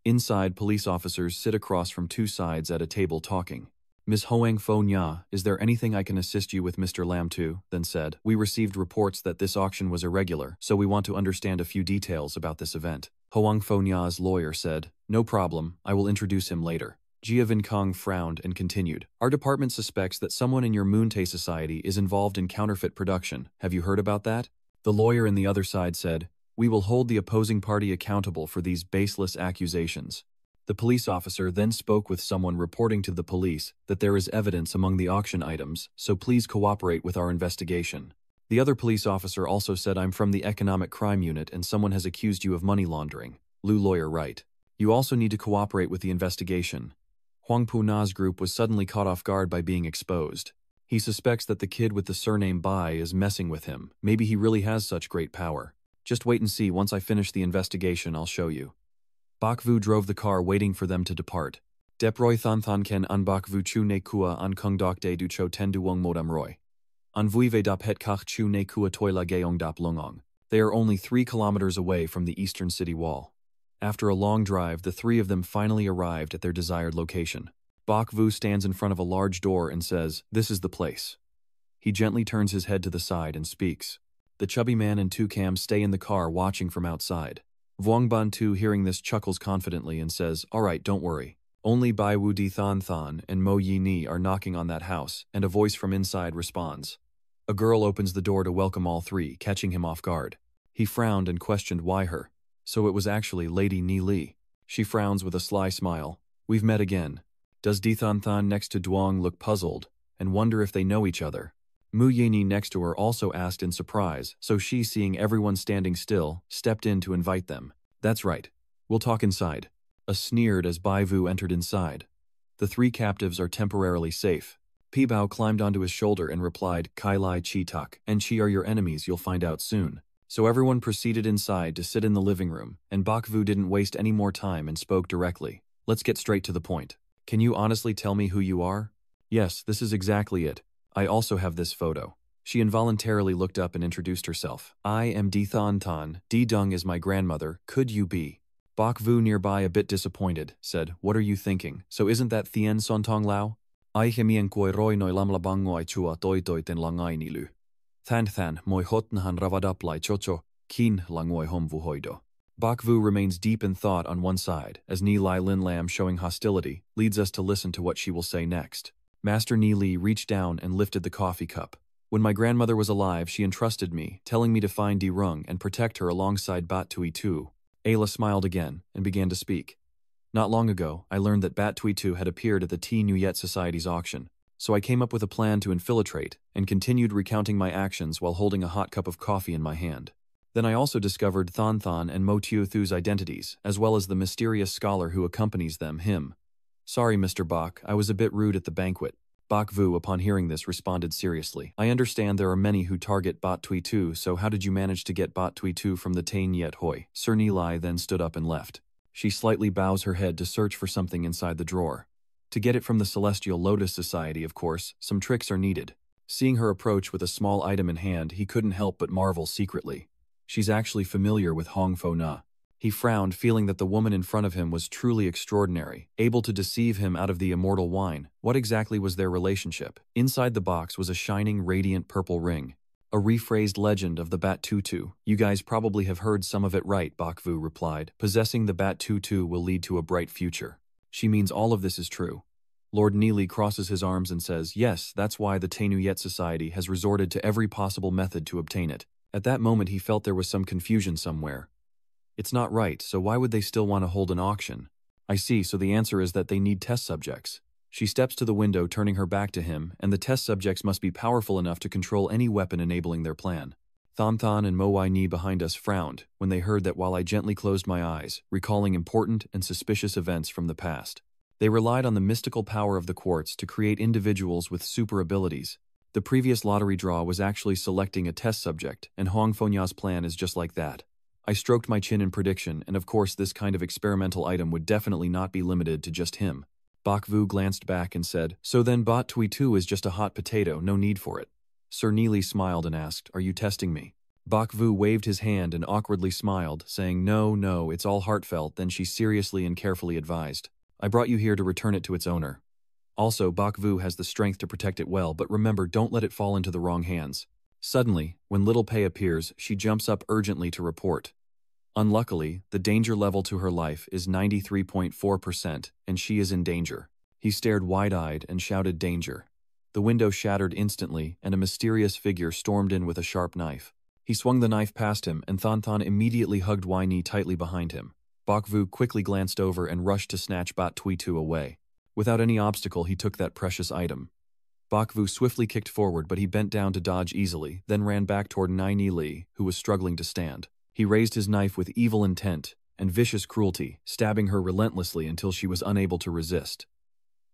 Inside, police officers sit across from two sides at a table talking. Ms. Hoang Fo Nya, is there anything I can assist you with? Mr. Lam Tu then said. We received reports that this auction was irregular, so we want to understand a few details about this event. Hoang Fo Nya's lawyer said, no problem, I will introduce him later. Jia Vin Kong frowned and continued. Our department suspects that someone in your Moontae society is involved in counterfeit production. Have you heard about that? The lawyer in the other side said, we will hold the opposing party accountable for these baseless accusations. The police officer then spoke with someone reporting to the police that there is evidence among the auction items, so please cooperate with our investigation. The other police officer also said, I'm from the Economic Crime Unit and someone has accused you of money laundering. Lu lawyer right. You also need to cooperate with the investigation. Huang Pu Na's group was suddenly caught off guard by being exposed. He suspects that the kid with the surname Bai is messing with him. Maybe he really has such great power. Just wait and see, once I finish the investigation I'll show you. Bak Vu drove the car waiting for them to depart. Deproy Than ken an Bak Vu chu ne kua an kung dok de du cho ten duong modam roy. An vuive dap het kach chu ne kua toila geong dap lungong. They are only 3 kilometers away from the eastern city wall. After a long drive, the three of them finally arrived at their desired location. Bak Vu stands in front of a large door and says, this is the place. He gently turns his head to the side and speaks. The chubby man and Tukam stay in the car watching from outside. Vuong Ban Tu, hearing this, chuckles confidently and says, all right, don't worry. Only Bai Wu Di Than and Mo Yi Ni are knocking on that house, and a voice from inside responds. A girl opens the door to welcome all three, catching him off guard. He frowned and questioned why her. So it was actually Lady Ni Li. She frowns with a sly smile. We've met again. Does Di Than next to Duong look puzzled and wonder if they know each other? Mu Yini next to her also asked in surprise, so she, seeing everyone standing still, stepped in to invite them. That's right. We'll talk inside. A sneered as Bai Vu entered inside. The 3 captives are temporarily safe. Pi Bao climbed onto his shoulder and replied, Kai Lai Chi Tak and Chi are your enemies, you'll find out soon. So everyone proceeded inside to sit in the living room, and Bak Vu didn't waste any more time and spoke directly. Let's get straight to the point. Can you honestly tell me who you are? Yes, this is exactly it. I also have this photo. She involuntarily looked up and introduced herself. I am Di Than. Di Dung is my grandmother. Could you be? Bak Vu, nearby, a bit disappointed, said, what are you thinking? So isn't that Thien Son Tong Lao? I hemien koi roi noi lam labangoi chua toi toi ten langai nilu. Than moi hotnahan ravadaplai chocho, kin langoi hom vu hoido. Bak Vu remains deep in thought on one side, as Ni Lai Lin Lam, showing hostility, leads us to listen to what she will say next. Master Ni Li reached down and lifted the coffee cup. When my grandmother was alive, she entrusted me, telling me to find Di Rung and protect her alongside Bat Tui Tu. Ayla smiled again and began to speak. Not long ago, I learned that Bat Tui Tu had appeared at the T Nuyet Society's auction, so I came up with a plan to infiltrate and continued recounting my actions while holding a hot cup of coffee in my hand. Then I also discovered Than and Mo Tiu Thu's identities, as well as the mysterious scholar who accompanies them, him. Sorry, Mr. Bak, I was a bit rude at the banquet. Bak Vu, upon hearing this, responded seriously. I understand there are many who target Bat Tui Tu, so how did you manage to get Bat Tui Tu from the Tain Yet Hoi? Sir Ni Lai then stood up and left. She slightly bows her head to search for something inside the drawer. To get it from the Celestial Lotus Society, of course, some tricks are needed. Seeing her approach with a small item in hand, he couldn't help but marvel secretly. She's actually familiar with Hong Fo Na. He frowned, feeling that the woman in front of him was truly extraordinary, able to deceive him out of the immortal wine. What exactly was their relationship? Inside the box was a shining, radiant purple ring. A rephrased legend of the Bat Tutu. You guys probably have heard some of it right, Bak Vu replied. Possessing the Bat Tutu will lead to a bright future. She means all of this is true. Lord Neely crosses his arms and says, yes, that's why the Tenuyet Society has resorted to every possible method to obtain it. At that moment he felt there was some confusion somewhere. It's not right, so why would they still want to hold an auction? I see, so the answer is that they need test subjects. She steps to the window, turning her back to him, and the test subjects must be powerful enough to control any weapon enabling their plan. Thon Thon and Mo Wai Ni behind us frowned when they heard that while I gently closed my eyes, recalling important and suspicious events from the past. They relied on the mystical power of the quartz to create individuals with super abilities. The previous lottery draw was actually selecting a test subject, and Huang Fonya's plan is just like that. I stroked my chin in prediction, and of course this kind of experimental item would definitely not be limited to just him. Bak Vu glanced back and said, so then Bat Tui Tu is just a hot potato, no need for it. Sir Neely smiled and asked, are you testing me? Bak Vu waved his hand and awkwardly smiled, saying, no, it's all heartfelt. Then she seriously and carefully advised, I brought you here to return it to its owner. Also, Bak Vu has the strength to protect it well, but remember, don't let it fall into the wrong hands. Suddenly, when Little Pei appears, she jumps up urgently to report. Unluckily, the danger level to her life is 93.4%, and she is in danger. He stared wide-eyed and shouted danger. The window shattered instantly, and a mysterious figure stormed in with a sharp knife. He swung the knife past him, and Thon Thon immediately hugged Wai Ni tightly behind him. Bak Vu quickly glanced over and rushed to snatch Bat Tui Tu away. Without any obstacle, he took that precious item. Bak Vu swiftly kicked forward, but he bent down to dodge easily, then ran back toward Nai Ni Li, who was struggling to stand. He raised his knife with evil intent and vicious cruelty, stabbing her relentlessly until she was unable to resist.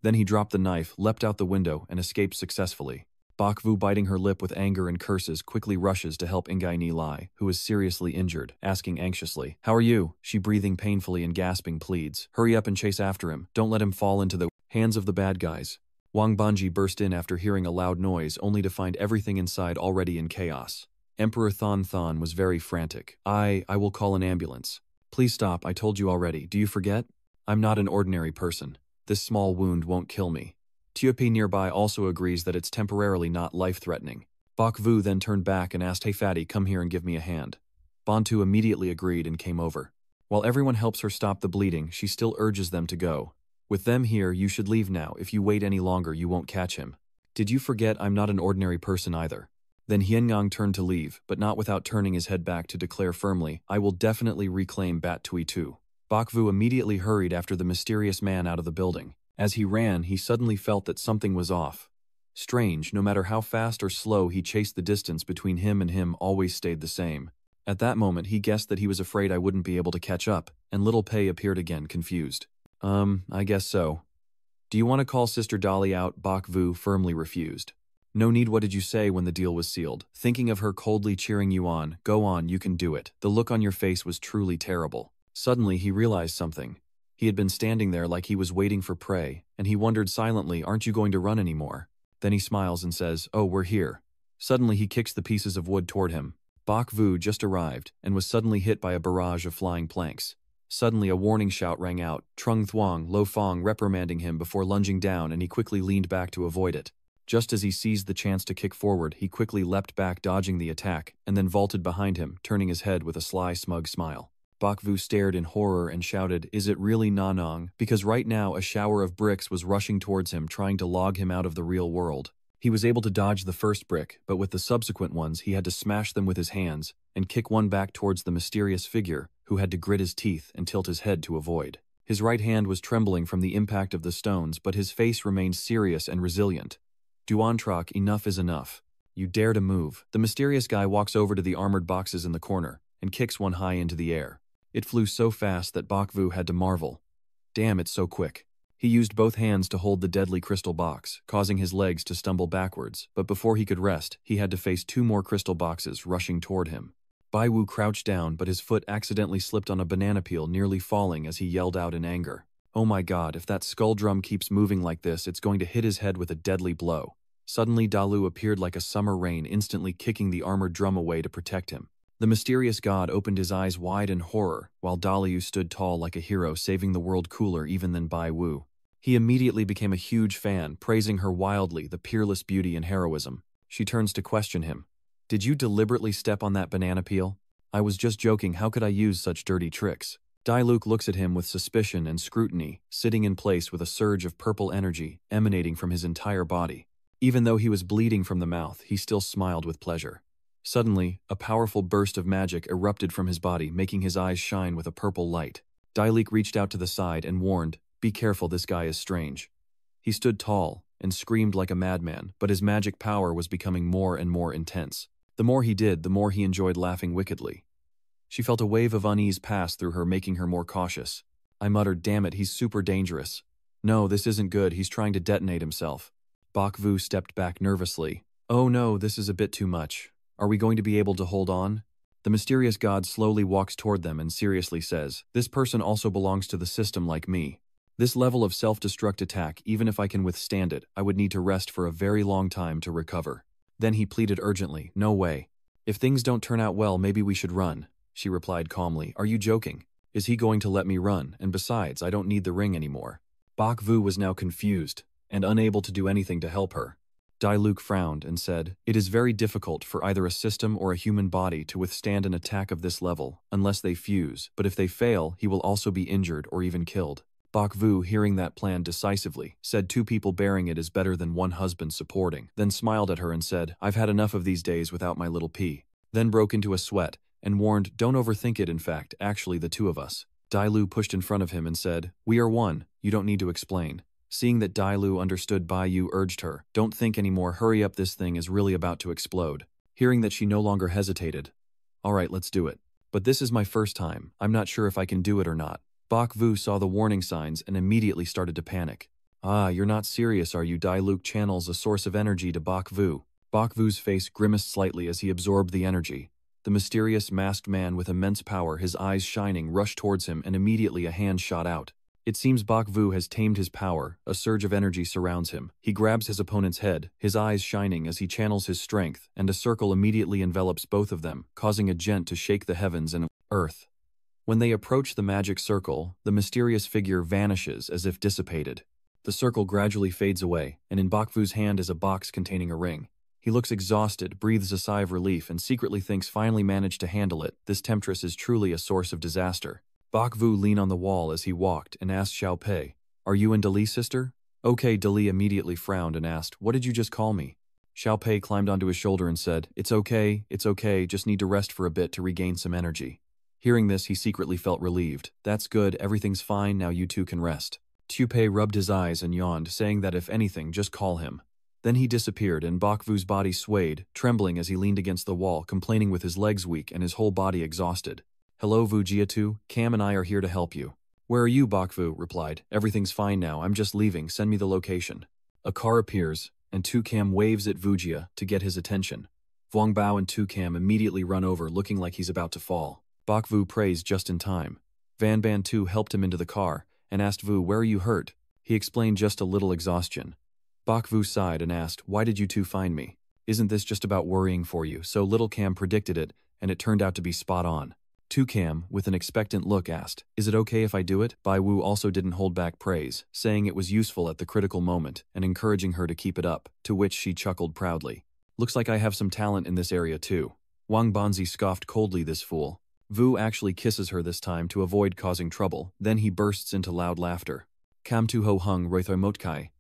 Then he dropped the knife, leapt out the window, and escaped successfully. Bak Vu, biting her lip with anger and curses, quickly rushes to help Ngai Ni Lai, who is seriously injured, asking anxiously, how are you? She, breathing painfully and gasping, pleads, hurry up and chase after him, don't let him fall into the hands of the bad guys. Wang Banji burst in after hearing a loud noise, only to find everything inside already in chaos. Emperor Thon Thon was very frantic. I will call an ambulance. Please stop, I told you already, do you forget? I'm not an ordinary person. This small wound won't kill me. Tuopi nearby also agrees that it's temporarily not life-threatening. Bak Vu then turned back and asked, hey fatty, come here and give me a hand. Bantu immediately agreed and came over. While everyone helps her stop the bleeding, she still urges them to go. With them here, you should leave now. If you wait any longer, you won't catch him. Did you forget I'm not an ordinary person either? Then Hienngang turned to leave, but not without turning his head back to declare firmly, I will definitely reclaim Bat Tui Tu. Bak Vu immediately hurried after the mysterious man out of the building. As he ran, he suddenly felt that something was off. Strange, no matter how fast or slow he chased, the distance between him and him always stayed the same. At that moment, he guessed that he was afraid I wouldn't be able to catch up, and Little Pei appeared again, confused. I guess so. Do you want to call Sister Dolly out? Bak Vu firmly refused. No need, what did you say when the deal was sealed? Thinking of her coldly cheering you on, go on, you can do it. The look on your face was truly terrible. Suddenly he realized something. He had been standing there like he was waiting for prey, and he wondered silently, aren't you going to run anymore? Then he smiles and says, oh, we're here. Suddenly he kicks the pieces of wood toward him. Bak Vu just arrived, and was suddenly hit by a barrage of flying planks. Suddenly a warning shout rang out, Trung Thuong, Lo Fong reprimanding him before lunging down, and he quickly leaned back to avoid it. Just as he seized the chance to kick forward, he quickly leapt back, dodging the attack, and then vaulted behind him, turning his head with a sly, smug smile. Bak Vu stared in horror and shouted, is it really Nanong? Because right now a shower of bricks was rushing towards him, trying to log him out of the real world. He was able to dodge the first brick, but with the subsequent ones he had to smash them with his hands, and kick one back towards the mysterious figure, who had to grit his teeth and tilt his head to avoid. His right hand was trembling from the impact of the stones, but his face remained serious and resilient. Duantrak, enough is enough. You dare to move. The mysterious guy walks over to the armored boxes in the corner, and kicks one high into the air. It flew so fast that Bak Vu had to marvel. Damn, it's so quick. He used both hands to hold the deadly crystal box, causing his legs to stumble backwards, but before he could rest, he had to face two more crystal boxes rushing toward him. Bai Wu crouched down, but his foot accidentally slipped on a banana peel, nearly falling as he yelled out in anger. Oh my god, if that skull drum keeps moving like this, it's going to hit his head with a deadly blow. Suddenly Dalu appeared like a summer rain, instantly kicking the armored drum away to protect him. The mysterious god opened his eyes wide in horror, while Daliu stood tall like a hero, saving the world cooler even than Bai Wu. He immediately became a huge fan, praising her wildly, the peerless beauty and heroism. She turns to question him. Did you deliberately step on that banana peel? I was just joking, how could I use such dirty tricks? Diluc looks at him with suspicion and scrutiny, sitting in place with a surge of purple energy emanating from his entire body. Even though he was bleeding from the mouth, he still smiled with pleasure. Suddenly, a powerful burst of magic erupted from his body, making his eyes shine with a purple light. Diluc reached out to the side and warned, "Be careful, this guy is strange." He stood tall and screamed like a madman, but his magic power was becoming more and more intense. The more he did, the more he enjoyed laughing wickedly. She felt a wave of unease pass through her, making her more cautious. I muttered, "Damn it, he's super dangerous." "No, this isn't good, he's trying to detonate himself." Bak Vu stepped back nervously. "Oh no, this is a bit too much. Are we going to be able to hold on?" The mysterious god slowly walks toward them and seriously says, "This person also belongs to the system like me. This level of self-destruct attack, even if I can withstand it, I would need to rest for a very long time to recover." Then he pleaded urgently, "No way. If things don't turn out well, maybe we should run." She replied calmly, "Are you joking? Is he going to let me run? And besides, I don't need the ring anymore." Bak Vu was now confused and unable to do anything to help her. Diluc frowned and said, "It is very difficult for either a system or a human body to withstand an attack of this level, unless they fuse, but if they fail, he will also be injured or even killed." Bak Vu, hearing that plan decisively, said 2 people bearing it is better than 1 husband supporting, then smiled at her and said, "I've had enough of these days without my little pea." Then broke into a sweat and warned, "Don't overthink it, in fact, actually the 2 of us." Dailu pushed in front of him and said, "We are one, you don't need to explain." Seeing that Dailu understood, Bai Yu urged her, "Don't think anymore, hurry up, this thing is really about to explode." Hearing that she no longer hesitated, "All right, let's do it. But this is my first time, I'm not sure if I can do it or not." Bak Vu saw the warning signs and immediately started to panic. "Ah, you're not serious, are you?" Dailu channels a source of energy to Bak Vu. Bak Vu's face grimaced slightly as he absorbed the energy. The mysterious masked man with immense power, his eyes shining, rushed towards him and immediately a hand shot out. It seems Bak Vu has tamed his power, a surge of energy surrounds him. He grabs his opponent's head, his eyes shining as he channels his strength, and a circle immediately envelops both of them, causing a gent to shake the heavens and earth. When they approach the magic circle, the mysterious figure vanishes as if dissipated. The circle gradually fades away, and in Bak Vu's hand is a box containing a ring. He looks exhausted, breathes a sigh of relief, and secretly thinks finally managed to handle it. This temptress is truly a source of disaster. Bak Vu leaned on the wall as he walked and asked Xiao Pei, "Are you and Dali, sister?" Okay, Dali immediately frowned and asked, "What did you just call me?" Xiao Pei climbed onto his shoulder and said, it's okay, just need to rest for a bit to regain some energy." Hearing this, he secretly felt relieved. "That's good, everything's fine, now you 2 can rest." Qiu Pei rubbed his eyes and yawned, saying that if anything, just call him. Then he disappeared and Bak Vu's body swayed, trembling as he leaned against the wall, complaining with his legs weak and his whole body exhausted. "Hello Vu Jiatu, Cam and I are here to help you." "Where are you?" Bak Vu replied. "Everything's fine now, I'm just leaving, send me the location." A car appears, and Tu Cam waves at Vujia to get his attention. Vuong Bao and Tu Cam immediately run over, looking like he's about to fall. Bak Vu prays just in time. Van Ban Tu helped him into the car, and asked Vu, "Where are you hurt?" He explained just a little exhaustion. Bak Vu sighed and asked, "Why did you 2 find me? Isn't this just about worrying for you?" So little Cam predicted it, and it turned out to be spot on. Tu Cam, with an expectant look, asked, "Is it okay if I do it?" Bai Wu also didn't hold back praise, saying it was useful at the critical moment and encouraging her to keep it up, to which she chuckled proudly. "Looks like I have some talent in this area too." Wang Banzi scoffed coldly, "This fool." Vu actually kisses her this time to avoid causing trouble, then he bursts into loud laughter. "Kam tu ho hung roi thoi mot kai.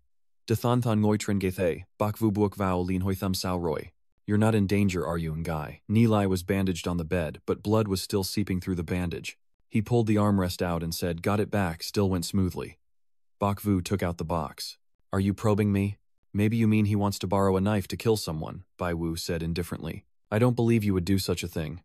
De than than ngoi trin gethe, bak vu buok vao lin hoi thum sao roy. You're not in danger, are you, Ngai?" Nilai was bandaged on the bed, but blood was still seeping through the bandage. He pulled the armrest out and said, "Got it back," still went smoothly. Bak Vu took out the box. "Are you probing me? Maybe you mean he wants to borrow a knife to kill someone," Bai Wu said indifferently. "I don't believe you would do such a thing."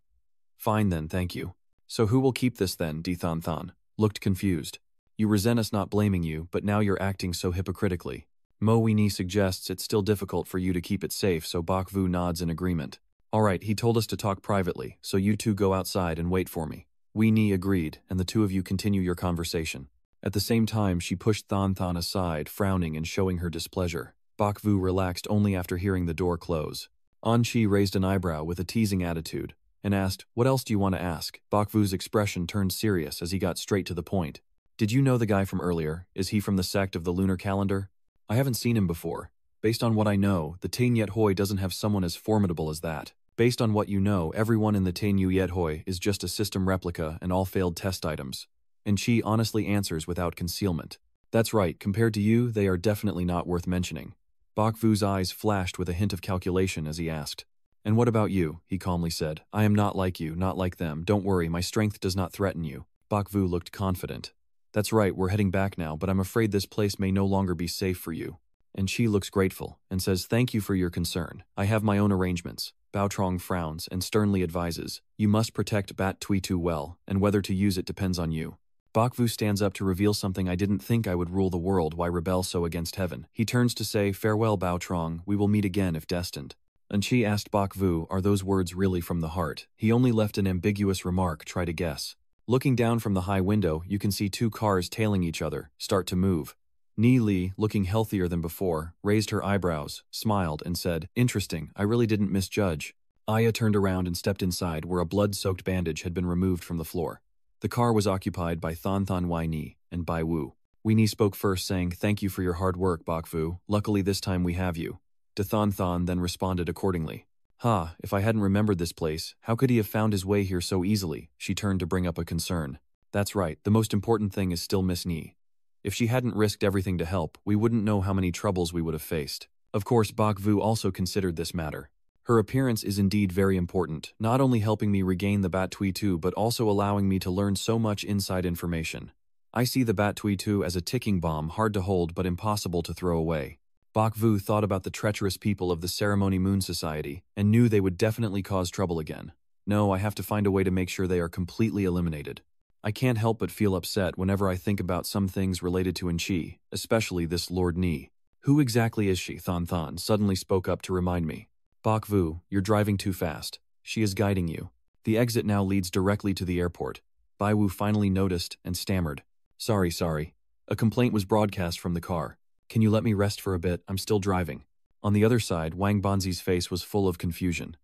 "Fine then, thank you. So who will keep this then?" Di Than Than looked confused. "You resent us not blaming you, but now you're acting so hypocritically." Mo Weini suggests it's still difficult for you to keep it safe, so Bak Vu nods in agreement. "All right, he told us to talk privately, so you 2 go outside and wait for me." Weini agreed, and the 2 of you continue your conversation. At the same time, she pushed Than Than aside, frowning and showing her displeasure. Bak Vu relaxed only after hearing the door close. An Chi raised an eyebrow with a teasing attitude and asked, "What else do you want to ask?" Bak Vu's expression turned serious as he got straight to the point. "Did you know the guy from earlier? Is he from the sect of the lunar calendar?" "I haven't seen him before. Based on what I know, the Tain Yet Hoi doesn't have someone as formidable as that. Based on what you know, everyone in the Tain Yu Yet Hoi is just a system replica and all failed test items. And Chi honestly answers without concealment. That's right, compared to you, they are definitely not worth mentioning. Bok Vu's eyes flashed with a hint of calculation as he asked. And what about you? He calmly said. I am not like you, not like them. Don't worry, my strength does not threaten you. Bok Vu looked confident. That's right, we're heading back now, but I'm afraid this place may no longer be safe for you. And Chi looks grateful and says, thank you for your concern. I have my own arrangements. Bao Trong frowns and sternly advises, you must protect Bat Tuitu well, and whether to use it depends on you. Bok Vu stands up to reveal something I didn't think I would rule the world, why rebel so against heaven. He turns to say, farewell Bao Trong, we will meet again if destined. And Chi asked Bok Vu, are those words really from the heart? He only left an ambiguous remark, try to guess. Looking down from the high window, you can see two cars tailing each other, start to move. Ni Li, looking healthier than before, raised her eyebrows, smiled, and said, interesting, I really didn't misjudge. Aya turned around and stepped inside where a blood-soaked bandage had been removed from the floor. The car was occupied by Thon Thon Wai Ni and Bai Wu. Wei Ni spoke first, saying, thank you for your hard work, Bok Vu. Luckily this time we have you. De Thon Thon then responded accordingly. Ha, if I hadn't remembered this place, how could he have found his way here so easily? She turned to bring up a concern. That's right, the most important thing is still Miss Ni. If she hadn't risked everything to help, we wouldn't know how many troubles we would have faced. Of course, Bok Vu also considered this matter. Her appearance is indeed very important, not only helping me regain the Bat Tuitu but also allowing me to learn so much inside information. I see the Bat Tuitu as a ticking bomb, hard to hold but impossible to throw away. Bok Vu thought about the treacherous people of the Ceremony Moon Society and knew they would definitely cause trouble again. No, I have to find a way to make sure they are completely eliminated. I can't help but feel upset whenever I think about some things related to Chi, especially this Lord Ni. Who exactly is she? Thon Thon suddenly spoke up to remind me. Bok Vu, you're driving too fast. She is guiding you. The exit now leads directly to the airport. Bai Wu finally noticed and stammered. Sorry. A complaint was broadcast from the car. Can you let me rest for a bit? I'm still driving. On the other side, Wang Banzi's face was full of confusion.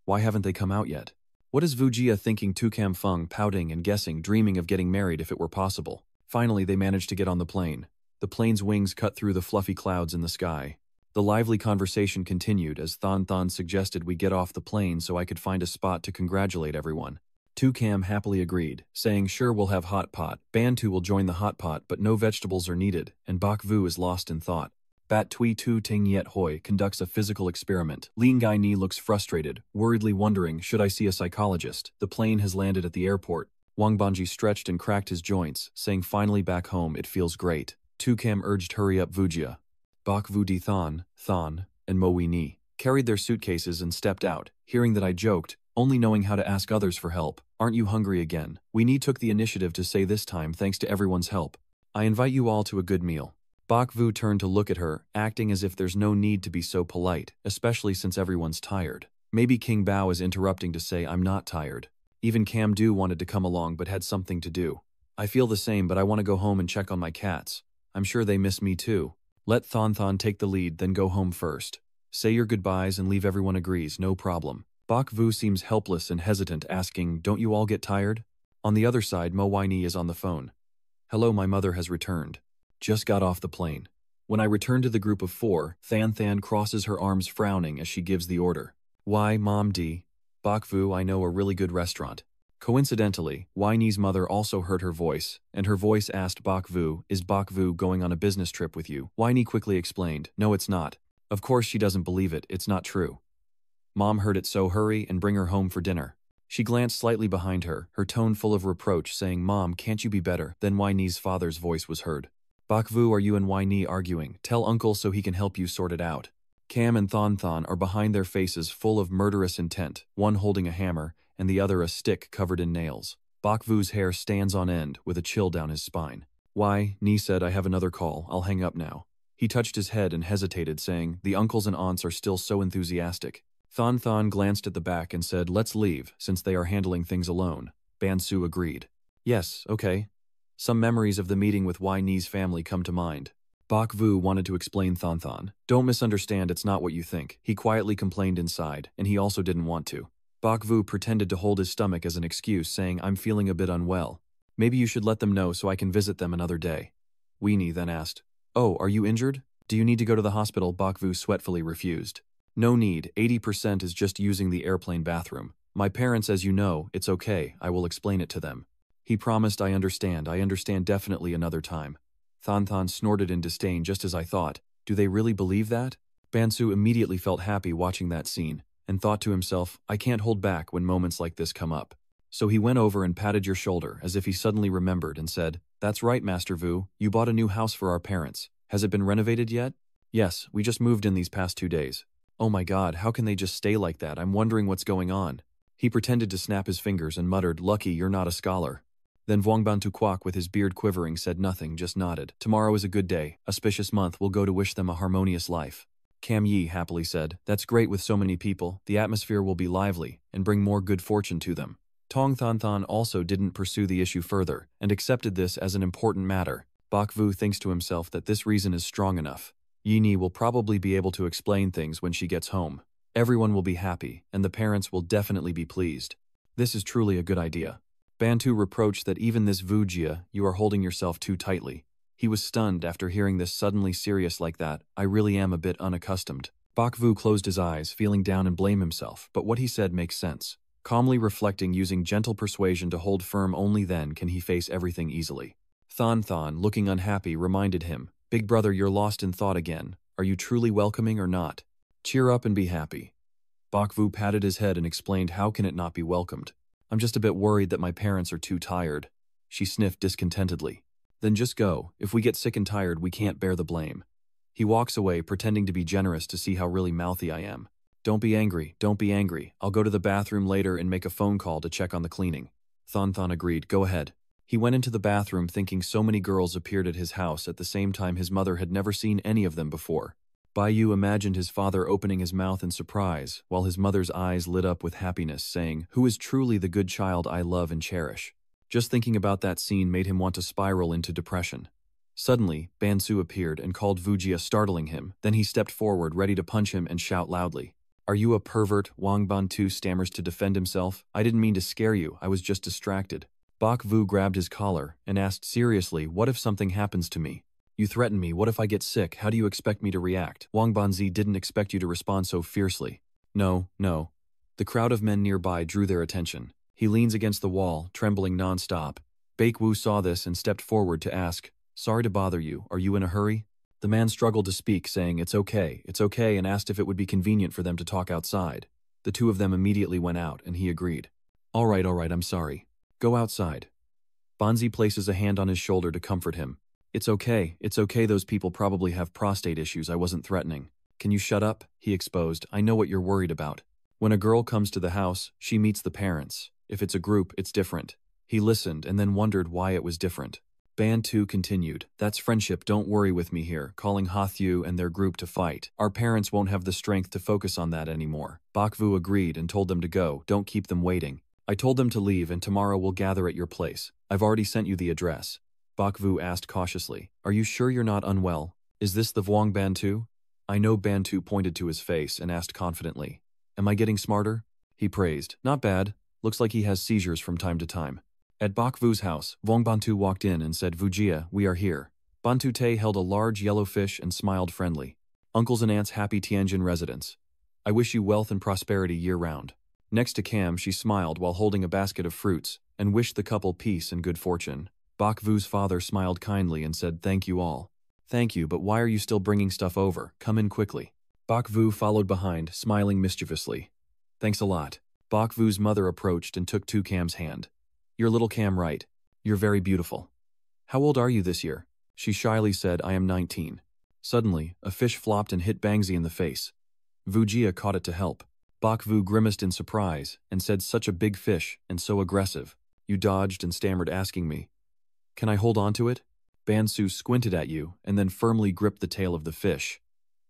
Why haven't they come out yet? What is Wu Jia thinking? Tu Cam Feng pouting and guessing, dreaming of getting married if it were possible. Finally, they managed to get on the plane. The plane's wings cut through the fluffy clouds in the sky. The lively conversation continued as Thon Thon suggested we get off the plane so I could find a spot to congratulate everyone. Tu Cam happily agreed, saying sure we'll have hot pot. Bantu will join the hot pot but no vegetables are needed, and Bok Vu is lost in thought. Bat Tui Tu Ting Yet Hoi conducts a physical experiment. Lin Gai Ni looks frustrated, worriedly wondering, should I see a psychologist? The plane has landed at the airport. Wang Banji stretched and cracked his joints, saying finally back home it feels great. Tu Cam urged hurry up Vujia. Bok Vu Di Thon, and Mo Wei Ni carried their suitcases and stepped out, hearing that I joked, only knowing how to ask others for help. Aren't you hungry again? Wei Ni took the initiative to say this time thanks to everyone's help. I invite you all to a good meal. Bok Vu turned to look at her, acting as if there's no need to be so polite, especially since everyone's tired. Maybe King Bao is interrupting to say I'm not tired. Even Cam Du wanted to come along but had something to do. I feel the same, but I want to go home and check on my cats. I'm sure they miss me too. Let Thon Thon take the lead, then go home first. Say your goodbyes and leave. Everyone agrees, no problem. Bok Vu seems helpless and hesitant, asking, don't you all get tired? On the other side, Mo Wai Ni is on the phone. Hello, my mother has returned. Just got off the plane. When I return to the group of 4, Than Than crosses her arms frowning as she gives the order. Why, Mom D? Bok Vu, I know a really good restaurant. Coincidentally, Wai Ni's mother also heard her voice, and her voice asked Bok Vu, is Bok Vu going on a business trip with you? Wai Ni quickly explained, no it's not. Of course she doesn't believe it, it's not true. Mom heard it, so hurry and bring her home for dinner. She glanced slightly behind her, her tone full of reproach, saying, Mom, can't you be better? Then Wai Ni's father's voice was heard. Bok Vu, are you and Wai Ni arguing? Tell uncle so he can help you sort it out. Cam and Thon Thon are behind their faces full of murderous intent, one holding a hammer, and the other a stick covered in nails. Bok Vu's hair stands on end, with a chill down his spine. Why? Ni said, I have another call, I'll hang up now. He touched his head and hesitated, saying, the uncles and aunts are still so enthusiastic. Thon Thon glanced at the back and said, let's leave, since they are handling things alone. Ban Su agreed. Yes, okay. Some memories of the meeting with Wai Ni's family come to mind. Bok Vu wanted to explain Thon Thon. Don't misunderstand, it's not what you think. He quietly complained inside, and he also didn't want to. Bok Vu pretended to hold his stomach as an excuse, saying, I'm feeling a bit unwell. Maybe you should let them know so I can visit them another day. Wei Ni then asked, oh, are you injured? Do you need to go to the hospital? Bok Vu sweatfully refused. No need, 80% is just using the airplane bathroom. My parents, as you know, it's okay, I will explain it to them. He promised I understand definitely another time. Than Than snorted in disdain just as I thought. Do they really believe that? Bansu immediately felt happy watching that scene, and thought to himself, I can't hold back when moments like this come up. So he went over and patted your shoulder as if he suddenly remembered and said, That's right, Master Vu, you bought a new house for our parents. Has it been renovated yet? Yes, we just moved in these past 2 days. Oh my god, how can they just stay like that? I'm wondering what's going on. He pretended to snap his fingers and muttered, Lucky you're not a scholar. Then Vuongbantu Kwok, with his beard quivering, said nothing, just nodded. Tomorrow is a good day, auspicious month, we'll go to wish them a harmonious life. Cam Yi happily said, That's great with so many people, the atmosphere will be lively, and bring more good fortune to them. Tong Than Than also didn't pursue the issue further, and accepted this as an important matter. Bak Vu thinks to himself that this reason is strong enough. Yini will probably be able to explain things when she gets home. Everyone will be happy, and the parents will definitely be pleased. This is truly a good idea. Bantu reproached that even this Vu Jia, you are holding yourself too tightly. He was stunned after hearing this suddenly serious like that. I really am a bit unaccustomed. Bak Vu closed his eyes, feeling down and blame himself, but what he said makes sense. Calmly reflecting, using gentle persuasion to hold firm, only then can he face everything easily. Than Than, looking unhappy, reminded him, Big brother, you're lost in thought again. Are you truly welcoming or not? Cheer up and be happy. Bak Vu patted his head and explained, How can it not be welcomed? I'm just a bit worried that my parents are too tired. She sniffed discontentedly. Then just go. If we get sick and tired, we can't bear the blame. He walks away, pretending to be generous to see how really mouthy I am. Don't be angry, don't be angry. I'll go to the bathroom later and make a phone call to check on the cleaning. Than Than agreed, go ahead. He went into the bathroom thinking so many girls appeared at his house at the same time his mother had never seen any of them before. Baiyu imagined his father opening his mouth in surprise, while his mother's eyes lit up with happiness, saying, Who is truly the good child I love and cherish? Just thinking about that scene made him want to spiral into depression. Suddenly, Bansu appeared and called Vujia, startling him. Then he stepped forward, ready to punch him and shout loudly. Are you a pervert? Wang Bantu stammers to defend himself. I didn't mean to scare you, I was just distracted. Bak Vu grabbed his collar and asked seriously, What if something happens to me? You threaten me, what if I get sick? How do you expect me to react? Wang Banzi didn't expect you to respond so fiercely. No. The crowd of men nearby drew their attention. He leans against the wall, trembling non-stop. Baek Wu saw this and stepped forward to ask, Sorry to bother you, are you in a hurry? The man struggled to speak, saying, It's okay, and asked if it would be convenient for them to talk outside. The two of them immediately went out, and he agreed. All right, I'm sorry. Go outside. Banzi places a hand on his shoulder to comfort him. It's okay, those people probably have prostate issues, I wasn't threatening. Can you shut up? He exposed, I know what you're worried about. When a girl comes to the house, she meets the parents. If it's a group, it's different. He listened and then wondered why it was different. Bantu continued, That's friendship, don't worry with me here, calling Hathyu and their group to fight. Our parents won't have the strength to focus on that anymore. Bakvu agreed and told them to go, don't keep them waiting. I told them to leave and tomorrow we'll gather at your place. I've already sent you the address. Bakvu asked cautiously, Are you sure you're not unwell? Is this the Vuong Bantu? I know. Bantu pointed to his face and asked confidently, Am I getting smarter? He praised, Not bad. Looks like he has seizures from time to time. At Bakvu's house, Vuong Bantu walked in and said, Vujia, we are here. Bantu Te held a large yellow fish and smiled friendly. Uncles and aunts, happy Tianjin residents. I wish you wealth and prosperity year-round. Next to Cam, she smiled while holding a basket of fruits and wished the couple peace and good fortune. Bakvu's father smiled kindly and said, Thank you all. Thank you, but why are you still bringing stuff over? Come in quickly. Bakvu followed behind, smiling mischievously. Thanks a lot. Bakvu's mother approached and took to Cam's hand. You're little Cam, right? You're very beautiful. How old are you this year? She shyly said, I am 19. Suddenly, a fish flopped and hit Bangzi in the face. Vujia caught it to help. Bakvu grimaced in surprise and said, Such a big fish and so aggressive. You dodged and stammered, asking me, Can I hold on to it? Bansu squinted at you and then firmly gripped the tail of the fish.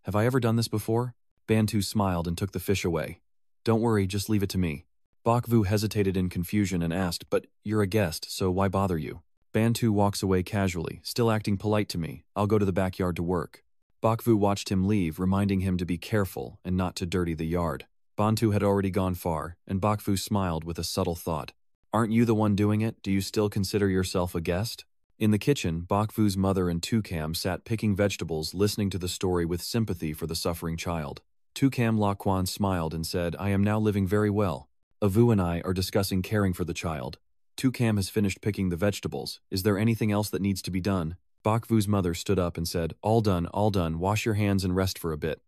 Have I ever done this before? Bantu smiled and took the fish away. Don't worry, just leave it to me. Bakvu hesitated in confusion and asked, But you're a guest, so why bother you? Bantu walks away casually, still acting polite to me. I'll go to the backyard to work. Bakvu watched him leave, reminding him to be careful and not to dirty the yard. Bantu had already gone far, and Bakvu smiled with a subtle thought. Aren't you the one doing it? Do you still consider yourself a guest? In the kitchen, Bakvu's mother and Tukam sat picking vegetables, listening to the story with sympathy for the suffering child. Tukam Laquan smiled and said, I am now living very well. Avu and I are discussing caring for the child. Tukam has finished picking the vegetables. Is there anything else that needs to be done? Bakvu's mother stood up and said, all done, wash your hands and rest for a bit.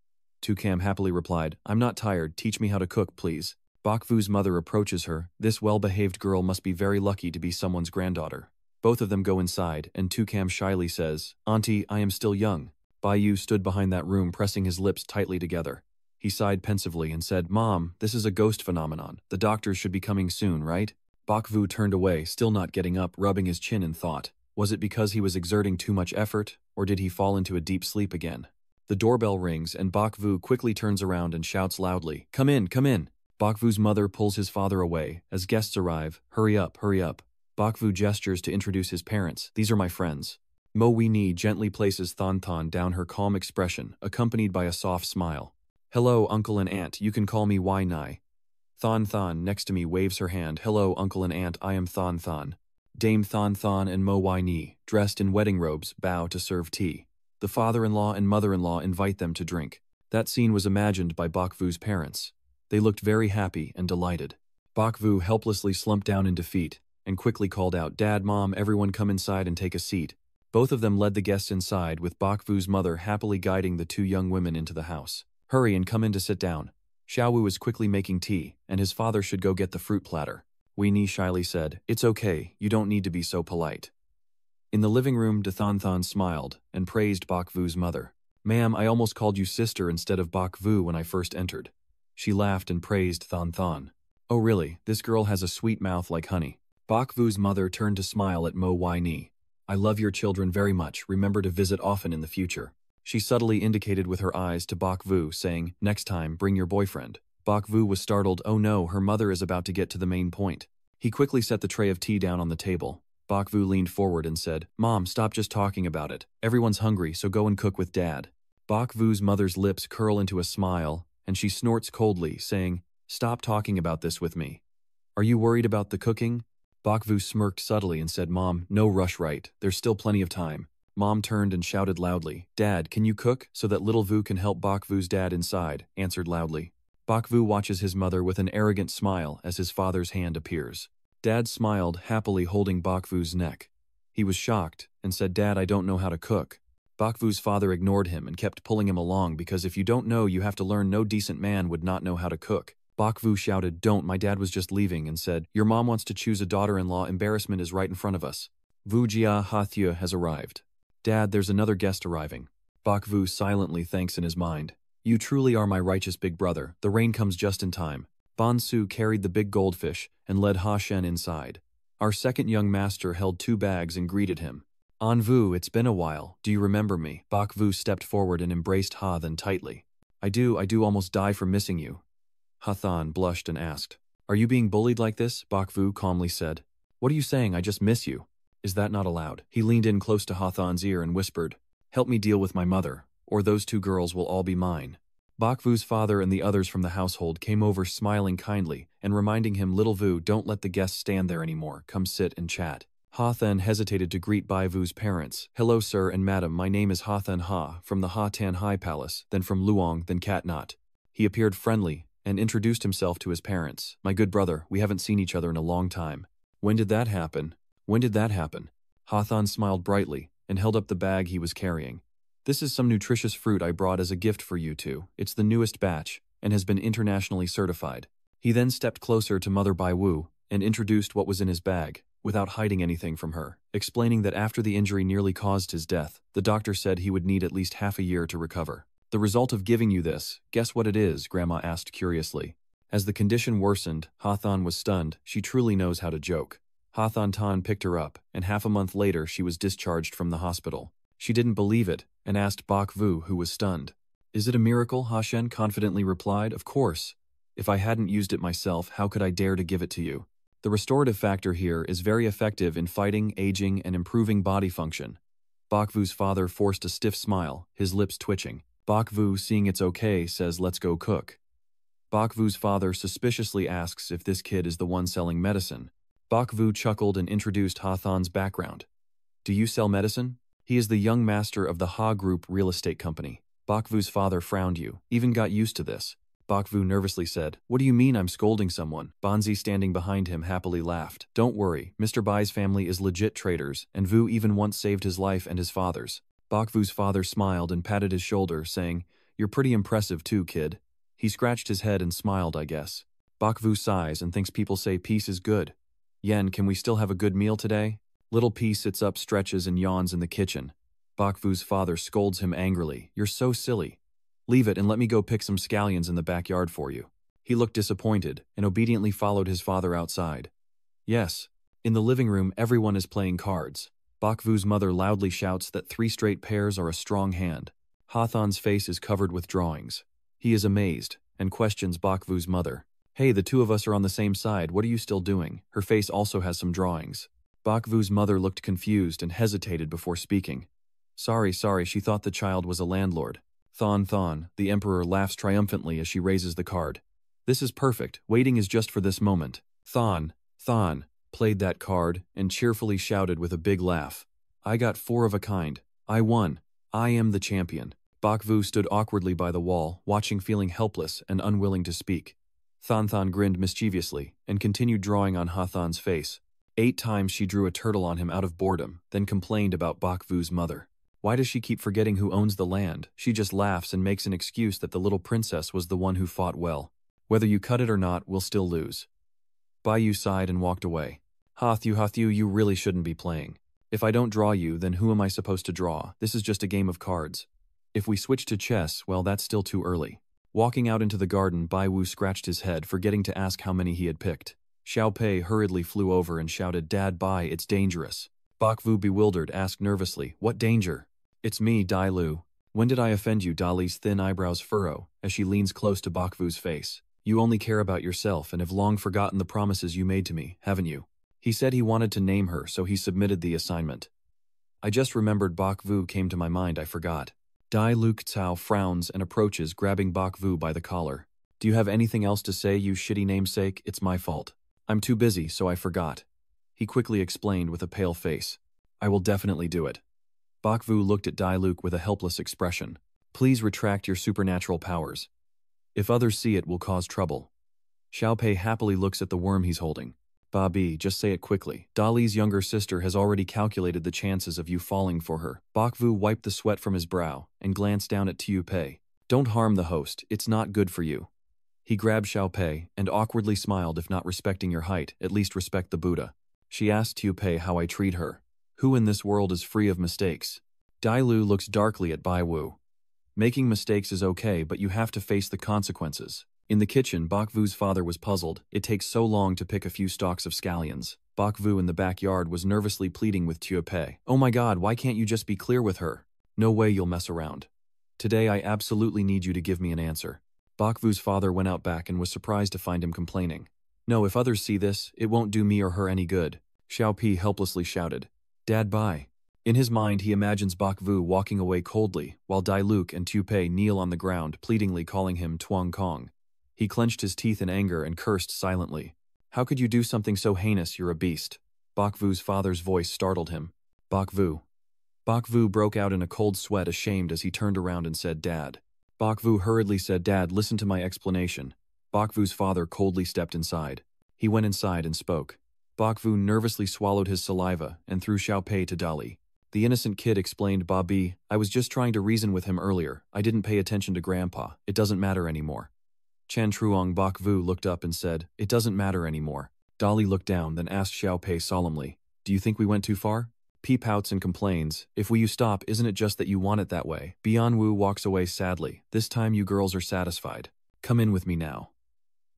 Tukam happily replied, I'm not tired, teach me how to cook, please. Bakvu's mother approaches her. This well-behaved girl must be very lucky to be someone's granddaughter. Both of them go inside, and Tukam shyly says, Auntie, I am still young. Bayu stood behind that room pressing his lips tightly together. He sighed pensively and said, Mom, this is a ghost phenomenon. The doctors should be coming soon, right? Bakvu turned away, still not getting up, rubbing his chin in thought. Was it because he was exerting too much effort, or did he fall into a deep sleep again? The doorbell rings, and Bakvu quickly turns around and shouts loudly, Come in, come in! Bakvu's mother pulls his father away. As guests arrive, hurry up, hurry up. Bakvu gestures to introduce his parents. These are my friends. Mo Weini gently places Thon Thon down, her calm expression, accompanied by a soft smile. Hello, uncle and aunt, you can call me Wai Nai. Thon Thon, next to me, waves her hand. Hello, uncle and aunt, I am Thon Thon. Dame Thon Thon and Mo Wai Ni, dressed in wedding robes, bow to serve tea. The father-in-law and mother-in-law invite them to drink. That scene was imagined by Bakvu's parents. They looked very happy and delighted. Bakvu helplessly slumped down in defeat and quickly called out, Dad, Mom, everyone come inside and take a seat. Both of them led the guests inside, with Bakvu's mother happily guiding the two young women into the house. Hurry and come in to sit down. Xiaowu was quickly making tea, and his father should go get the fruit platter. Weini shyly said, It's okay, you don't need to be so polite. In the living room, Thon Thon smiled and praised Bakvu's mother. Ma'am, I almost called you sister instead of Bakvu when I first entered. She laughed and praised Thon Thon. Oh really, this girl has a sweet mouth like honey. Bakvu's mother turned to smile at Mo Wai Ni. I love your children very much, remember to visit often in the future. She subtly indicated with her eyes to Bakvu, saying, Next time, bring your boyfriend. Bakvu was startled. Oh no, her mother is about to get to the main point. He quickly set the tray of tea down on the table. Bakvu leaned forward and said, Mom, stop just talking about it. Everyone's hungry, so go and cook with Dad. Bakvu's mother's lips curl into a smile, and she snorts coldly, saying, Stop talking about this with me. Are you worried about the cooking? Bakvu smirked subtly and said, Mom, no rush, right? There's still plenty of time. Mom turned and shouted loudly, Dad, can you cook? So that little Vu can help Bakvu's dad inside, answered loudly. Bakvu watches his mother with an arrogant smile as his father's hand appears. Dad smiled, happily holding Bakvu's neck. He was shocked and said, Dad, I don't know how to cook. Bakvu's father ignored him and kept pulling him along because if you don't know, you have to learn. No decent man would not know how to cook. Bakvu shouted, Don't, my dad was just leaving, and said, Your mom wants to choose a daughter-in-law. Embarrassment is right in front of us. Vu Jia Hathia has arrived. Dad, there's another guest arriving. Bakvu silently thanks in his mind. You truly are my righteous big brother. The rain comes just in time. Bonsu carried the big goldfish and led Ha Shen inside. Our second young master held 2 bags and greeted him. Anvu, it's been a while. Do you remember me? Bakvu stepped forward and embraced Ha then tightly. I do almost die for missing you. Hathan blushed and asked, Are you being bullied like this? Bakvu calmly said. What are you saying? I just miss you. Is that not allowed? He leaned in close to Hathan's ear and whispered, Help me deal with my mother, or those 2 girls will all be mine. Bakvu's father and the others from the household came over smiling kindly and reminding him, Little Vu, don't let the guests stand there anymore. Come sit and chat. Ha then hesitated to greet Baivu's parents. Hello sir and madam, my name is Ha Then Ha, from the Ha Tan Hai Palace, then from Luong, then Cat Not. He appeared friendly and introduced himself to his parents. My good brother, we haven't seen each other in a long time. When did that happen? When did that happen? Hathan smiled brightly and held up the bag he was carrying. This is some nutritious fruit I brought as a gift for you two. It's the newest batch and has been internationally certified. He then stepped closer to Mother Bai Wu and introduced what was in his bag, without hiding anything from her, explaining that after the injury nearly caused his death, the doctor said he would need at least half a year to recover. The result of giving you this, guess what it is? Grandma asked curiously. As the condition worsened, Hathan was stunned. She truly knows how to joke. Hathan Tan picked her up, and half a month later she was discharged from the hospital. She didn't believe it, and asked Bak Vu, who was stunned. Is it a miracle? Ha Shen confidently replied. Of course. If I hadn't used it myself, how could I dare to give it to you? The restorative factor here is very effective in fighting, aging, and improving body function. Bak Vu's father forced a stiff smile, his lips twitching. Bak Vu, seeing it's okay, says, let's go cook. Bak Vu's father suspiciously asks if this kid is the one selling medicine. Bak Vu chuckled and introduced Hathan's background. Do you sell medicine? He is the young master of the Ha Group real estate company. Bak Vu's father frowned. You even got used to this. Bakvu nervously said. What do you mean I'm scolding someone? Bonzi standing behind him happily laughed. Don't worry, Mr. Bai's family is legit traders, and Vu even once saved his life and his father's. Bakvu's father smiled and patted his shoulder, saying, You're pretty impressive too, kid. He scratched his head and smiled, I guess. Bakvu sighs and thinks people say peace is good. Yen, can we still have a good meal today? Little P sits up, stretches and yawns in the kitchen. Bakvu's father scolds him angrily. You're so silly. Leave it and let me go pick some scallions in the backyard for you. He looked disappointed and obediently followed his father outside. Yes. In the living room, everyone is playing cards. Bakvu's mother loudly shouts that 3 straight pairs are a strong hand. Hathan's face is covered with drawings. He is amazed and questions Bakvu's mother. Hey, the two of us are on the same side, what are you still doing? Her face also has some drawings. Bakvu's mother looked confused and hesitated before speaking. Sorry, she thought the child was a landlord. Thon, the emperor laughs triumphantly as she raises the card. This is perfect, waiting is just for this moment. Thon, played that card and cheerfully shouted with a big laugh. I got 4 of a kind. I won. I am the champion. Bakvu stood awkwardly by the wall, watching, feeling helpless and unwilling to speak. Thon grinned mischievously and continued drawing on Hathan's face. 8 times she drew a turtle on him out of boredom, then complained about Bakvu's mother. Why does she keep forgetting who owns the land? She just laughs and makes an excuse that the little princess was the one who fought well. Whether you cut it or not, we'll still lose. Baiyu sighed and walked away. Hathu, you really shouldn't be playing. If I don't draw you, then who am I supposed to draw? This is just a game of cards. If we switch to chess, well, that's still too early. Walking out into the garden, Baiwu scratched his head, forgetting to ask how many he had picked. Xiaopei hurriedly flew over and shouted, Dad, Bai, it's dangerous. Bakvu, bewildered, asked nervously, What danger? It's me, Dai Lu. When did I offend you? Dali's thin eyebrows furrow, as she leans close to Bakvu's face. You only care about yourself and have long forgotten the promises you made to me, haven't you? He said he wanted to name her, so he submitted the assignment. I just remembered Bakvu came to my mind, I forgot. Dai Lu Cao frowns and approaches, grabbing Bakvu by the collar. Do you have anything else to say, you shitty namesake? It's my fault. I'm too busy, so I forgot. He quickly explained with a pale face. I will definitely do it. Bakvu looked at Dai Luke with a helpless expression. Please retract your supernatural powers. If others see it, will cause trouble. Xiaopei happily looks at the worm he's holding. Babi, just say it quickly. Dali's younger sister has already calculated the chances of you falling for her. Bakvu wiped the sweat from his brow and glanced down at Tiu Pei. Don't harm the host, it's not good for you. He grabbed Xiaopei and awkwardly smiled. If not respecting your height, at least respect the Buddha. She asked Tiu Pei how I treat her. Who in this world is free of mistakes? Dai Lu looks darkly at Bai Wu. Making mistakes is okay, but you have to face the consequences. In the kitchen, Bakvu's father was puzzled. It takes so long to pick a few stalks of scallions. Bakvu in the backyard was nervously pleading with Tiu Pei. Oh my god, why can't you just be clear with her? No way you'll mess around. Today I absolutely need you to give me an answer. Bakvu's father went out back and was surprised to find him complaining. No, if others see this, it won't do me or her any good. Xiaopi helplessly shouted. Dad, bye. In his mind, he imagines Bakvu walking away coldly, while Dai Luke and Tiu Pei kneel on the ground, pleadingly calling him Tuang Kong. He clenched his teeth in anger and cursed silently. How could you do something so heinous? You're a beast. Bakvu's father's voice startled him. Bakvu. Bakvu broke out in a cold sweat, ashamed, as he turned around and said, Dad. Bakvu hurriedly said, Dad, listen to my explanation. Bakvu's father coldly stepped inside. He went inside and spoke. Bakvu nervously swallowed his saliva and threw Xiaopei to Dali. The innocent kid explained, Babi, I was just trying to reason with him earlier. I didn't pay attention to Grandpa. It doesn't matter anymore. Chan Truong Bakvu looked up and said, It doesn't matter anymore. Dali looked down, then asked Xiaopei solemnly, Do you think we went too far? P pouts and complains, If you stop, isn't it just that you want it that way? Bian Wu walks away sadly. This time you girls are satisfied. Come in with me now.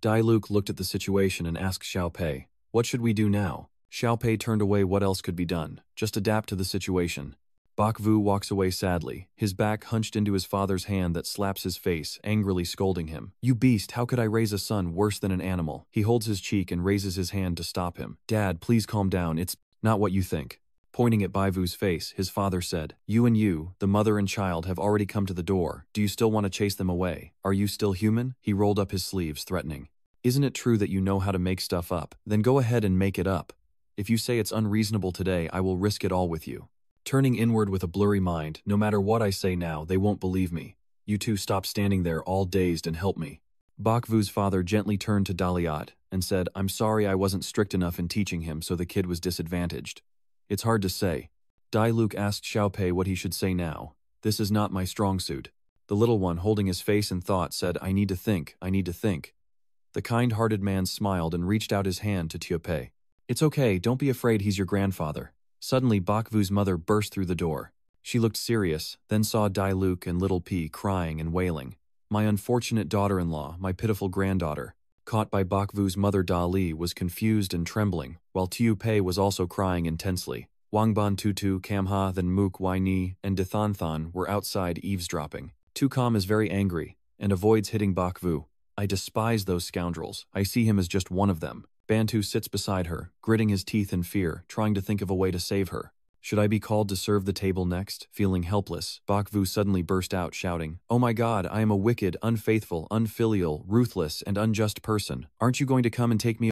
Dai Luke looked at the situation and asked Xiaopei, What should we do now? Xiaopei turned away. What else could be done? Just adapt to the situation. Bakvu walks away sadly, his back hunched into his father's hand that slaps his face, angrily scolding him. You beast, how could I raise a son worse than an animal? He holds his cheek and raises his hand to stop him. Dad, please calm down, it's not what you think. Pointing at Baivu's face, his father said, You and you, the mother and child, have already come to the door. Do you still want to chase them away? Are you still human? He rolled up his sleeves, threatening. Isn't it true that you know how to make stuff up? Then go ahead and make it up. If you say it's unreasonable today, I will risk it all with you. Turning inward with a blurry mind, no matter what I say now, they won't believe me. You two stop standing there all dazed and help me. Bakvu's father gently turned to Daliat and said, I'm sorry I wasn't strict enough in teaching him so the kid was disadvantaged. It's hard to say. Dai Luke asked Xiaopei what he should say now. This is not my strong suit. The little one, holding his face in thought, said, I need to think, I need to think. The kind-hearted man smiled and reached out his hand to Tiaopei. It's okay, don't be afraid, he's your grandfather. Suddenly Bakvu's mother burst through the door. She looked serious, then saw Dai Luke and little P crying and wailing. My unfortunate daughter-in-law, my pitiful granddaughter. Caught by Bakvu's mother Da Li was confused and trembling, while Tiu Pei was also crying intensely. Wangban Tutu, Kamha, then Mook Wai Ni, and Dithan were outside eavesdropping. Tukam is very angry, and avoids hitting Bakvu. I despise those scoundrels. I see him as just one of them. Bantu sits beside her, gritting his teeth in fear, trying to think of a way to save her. Should I be called to serve the table next? Feeling helpless, Bakvu suddenly burst out, shouting, Oh my God, I am a wicked, unfaithful, unfilial, ruthless, and unjust person. Aren't you going to come and take me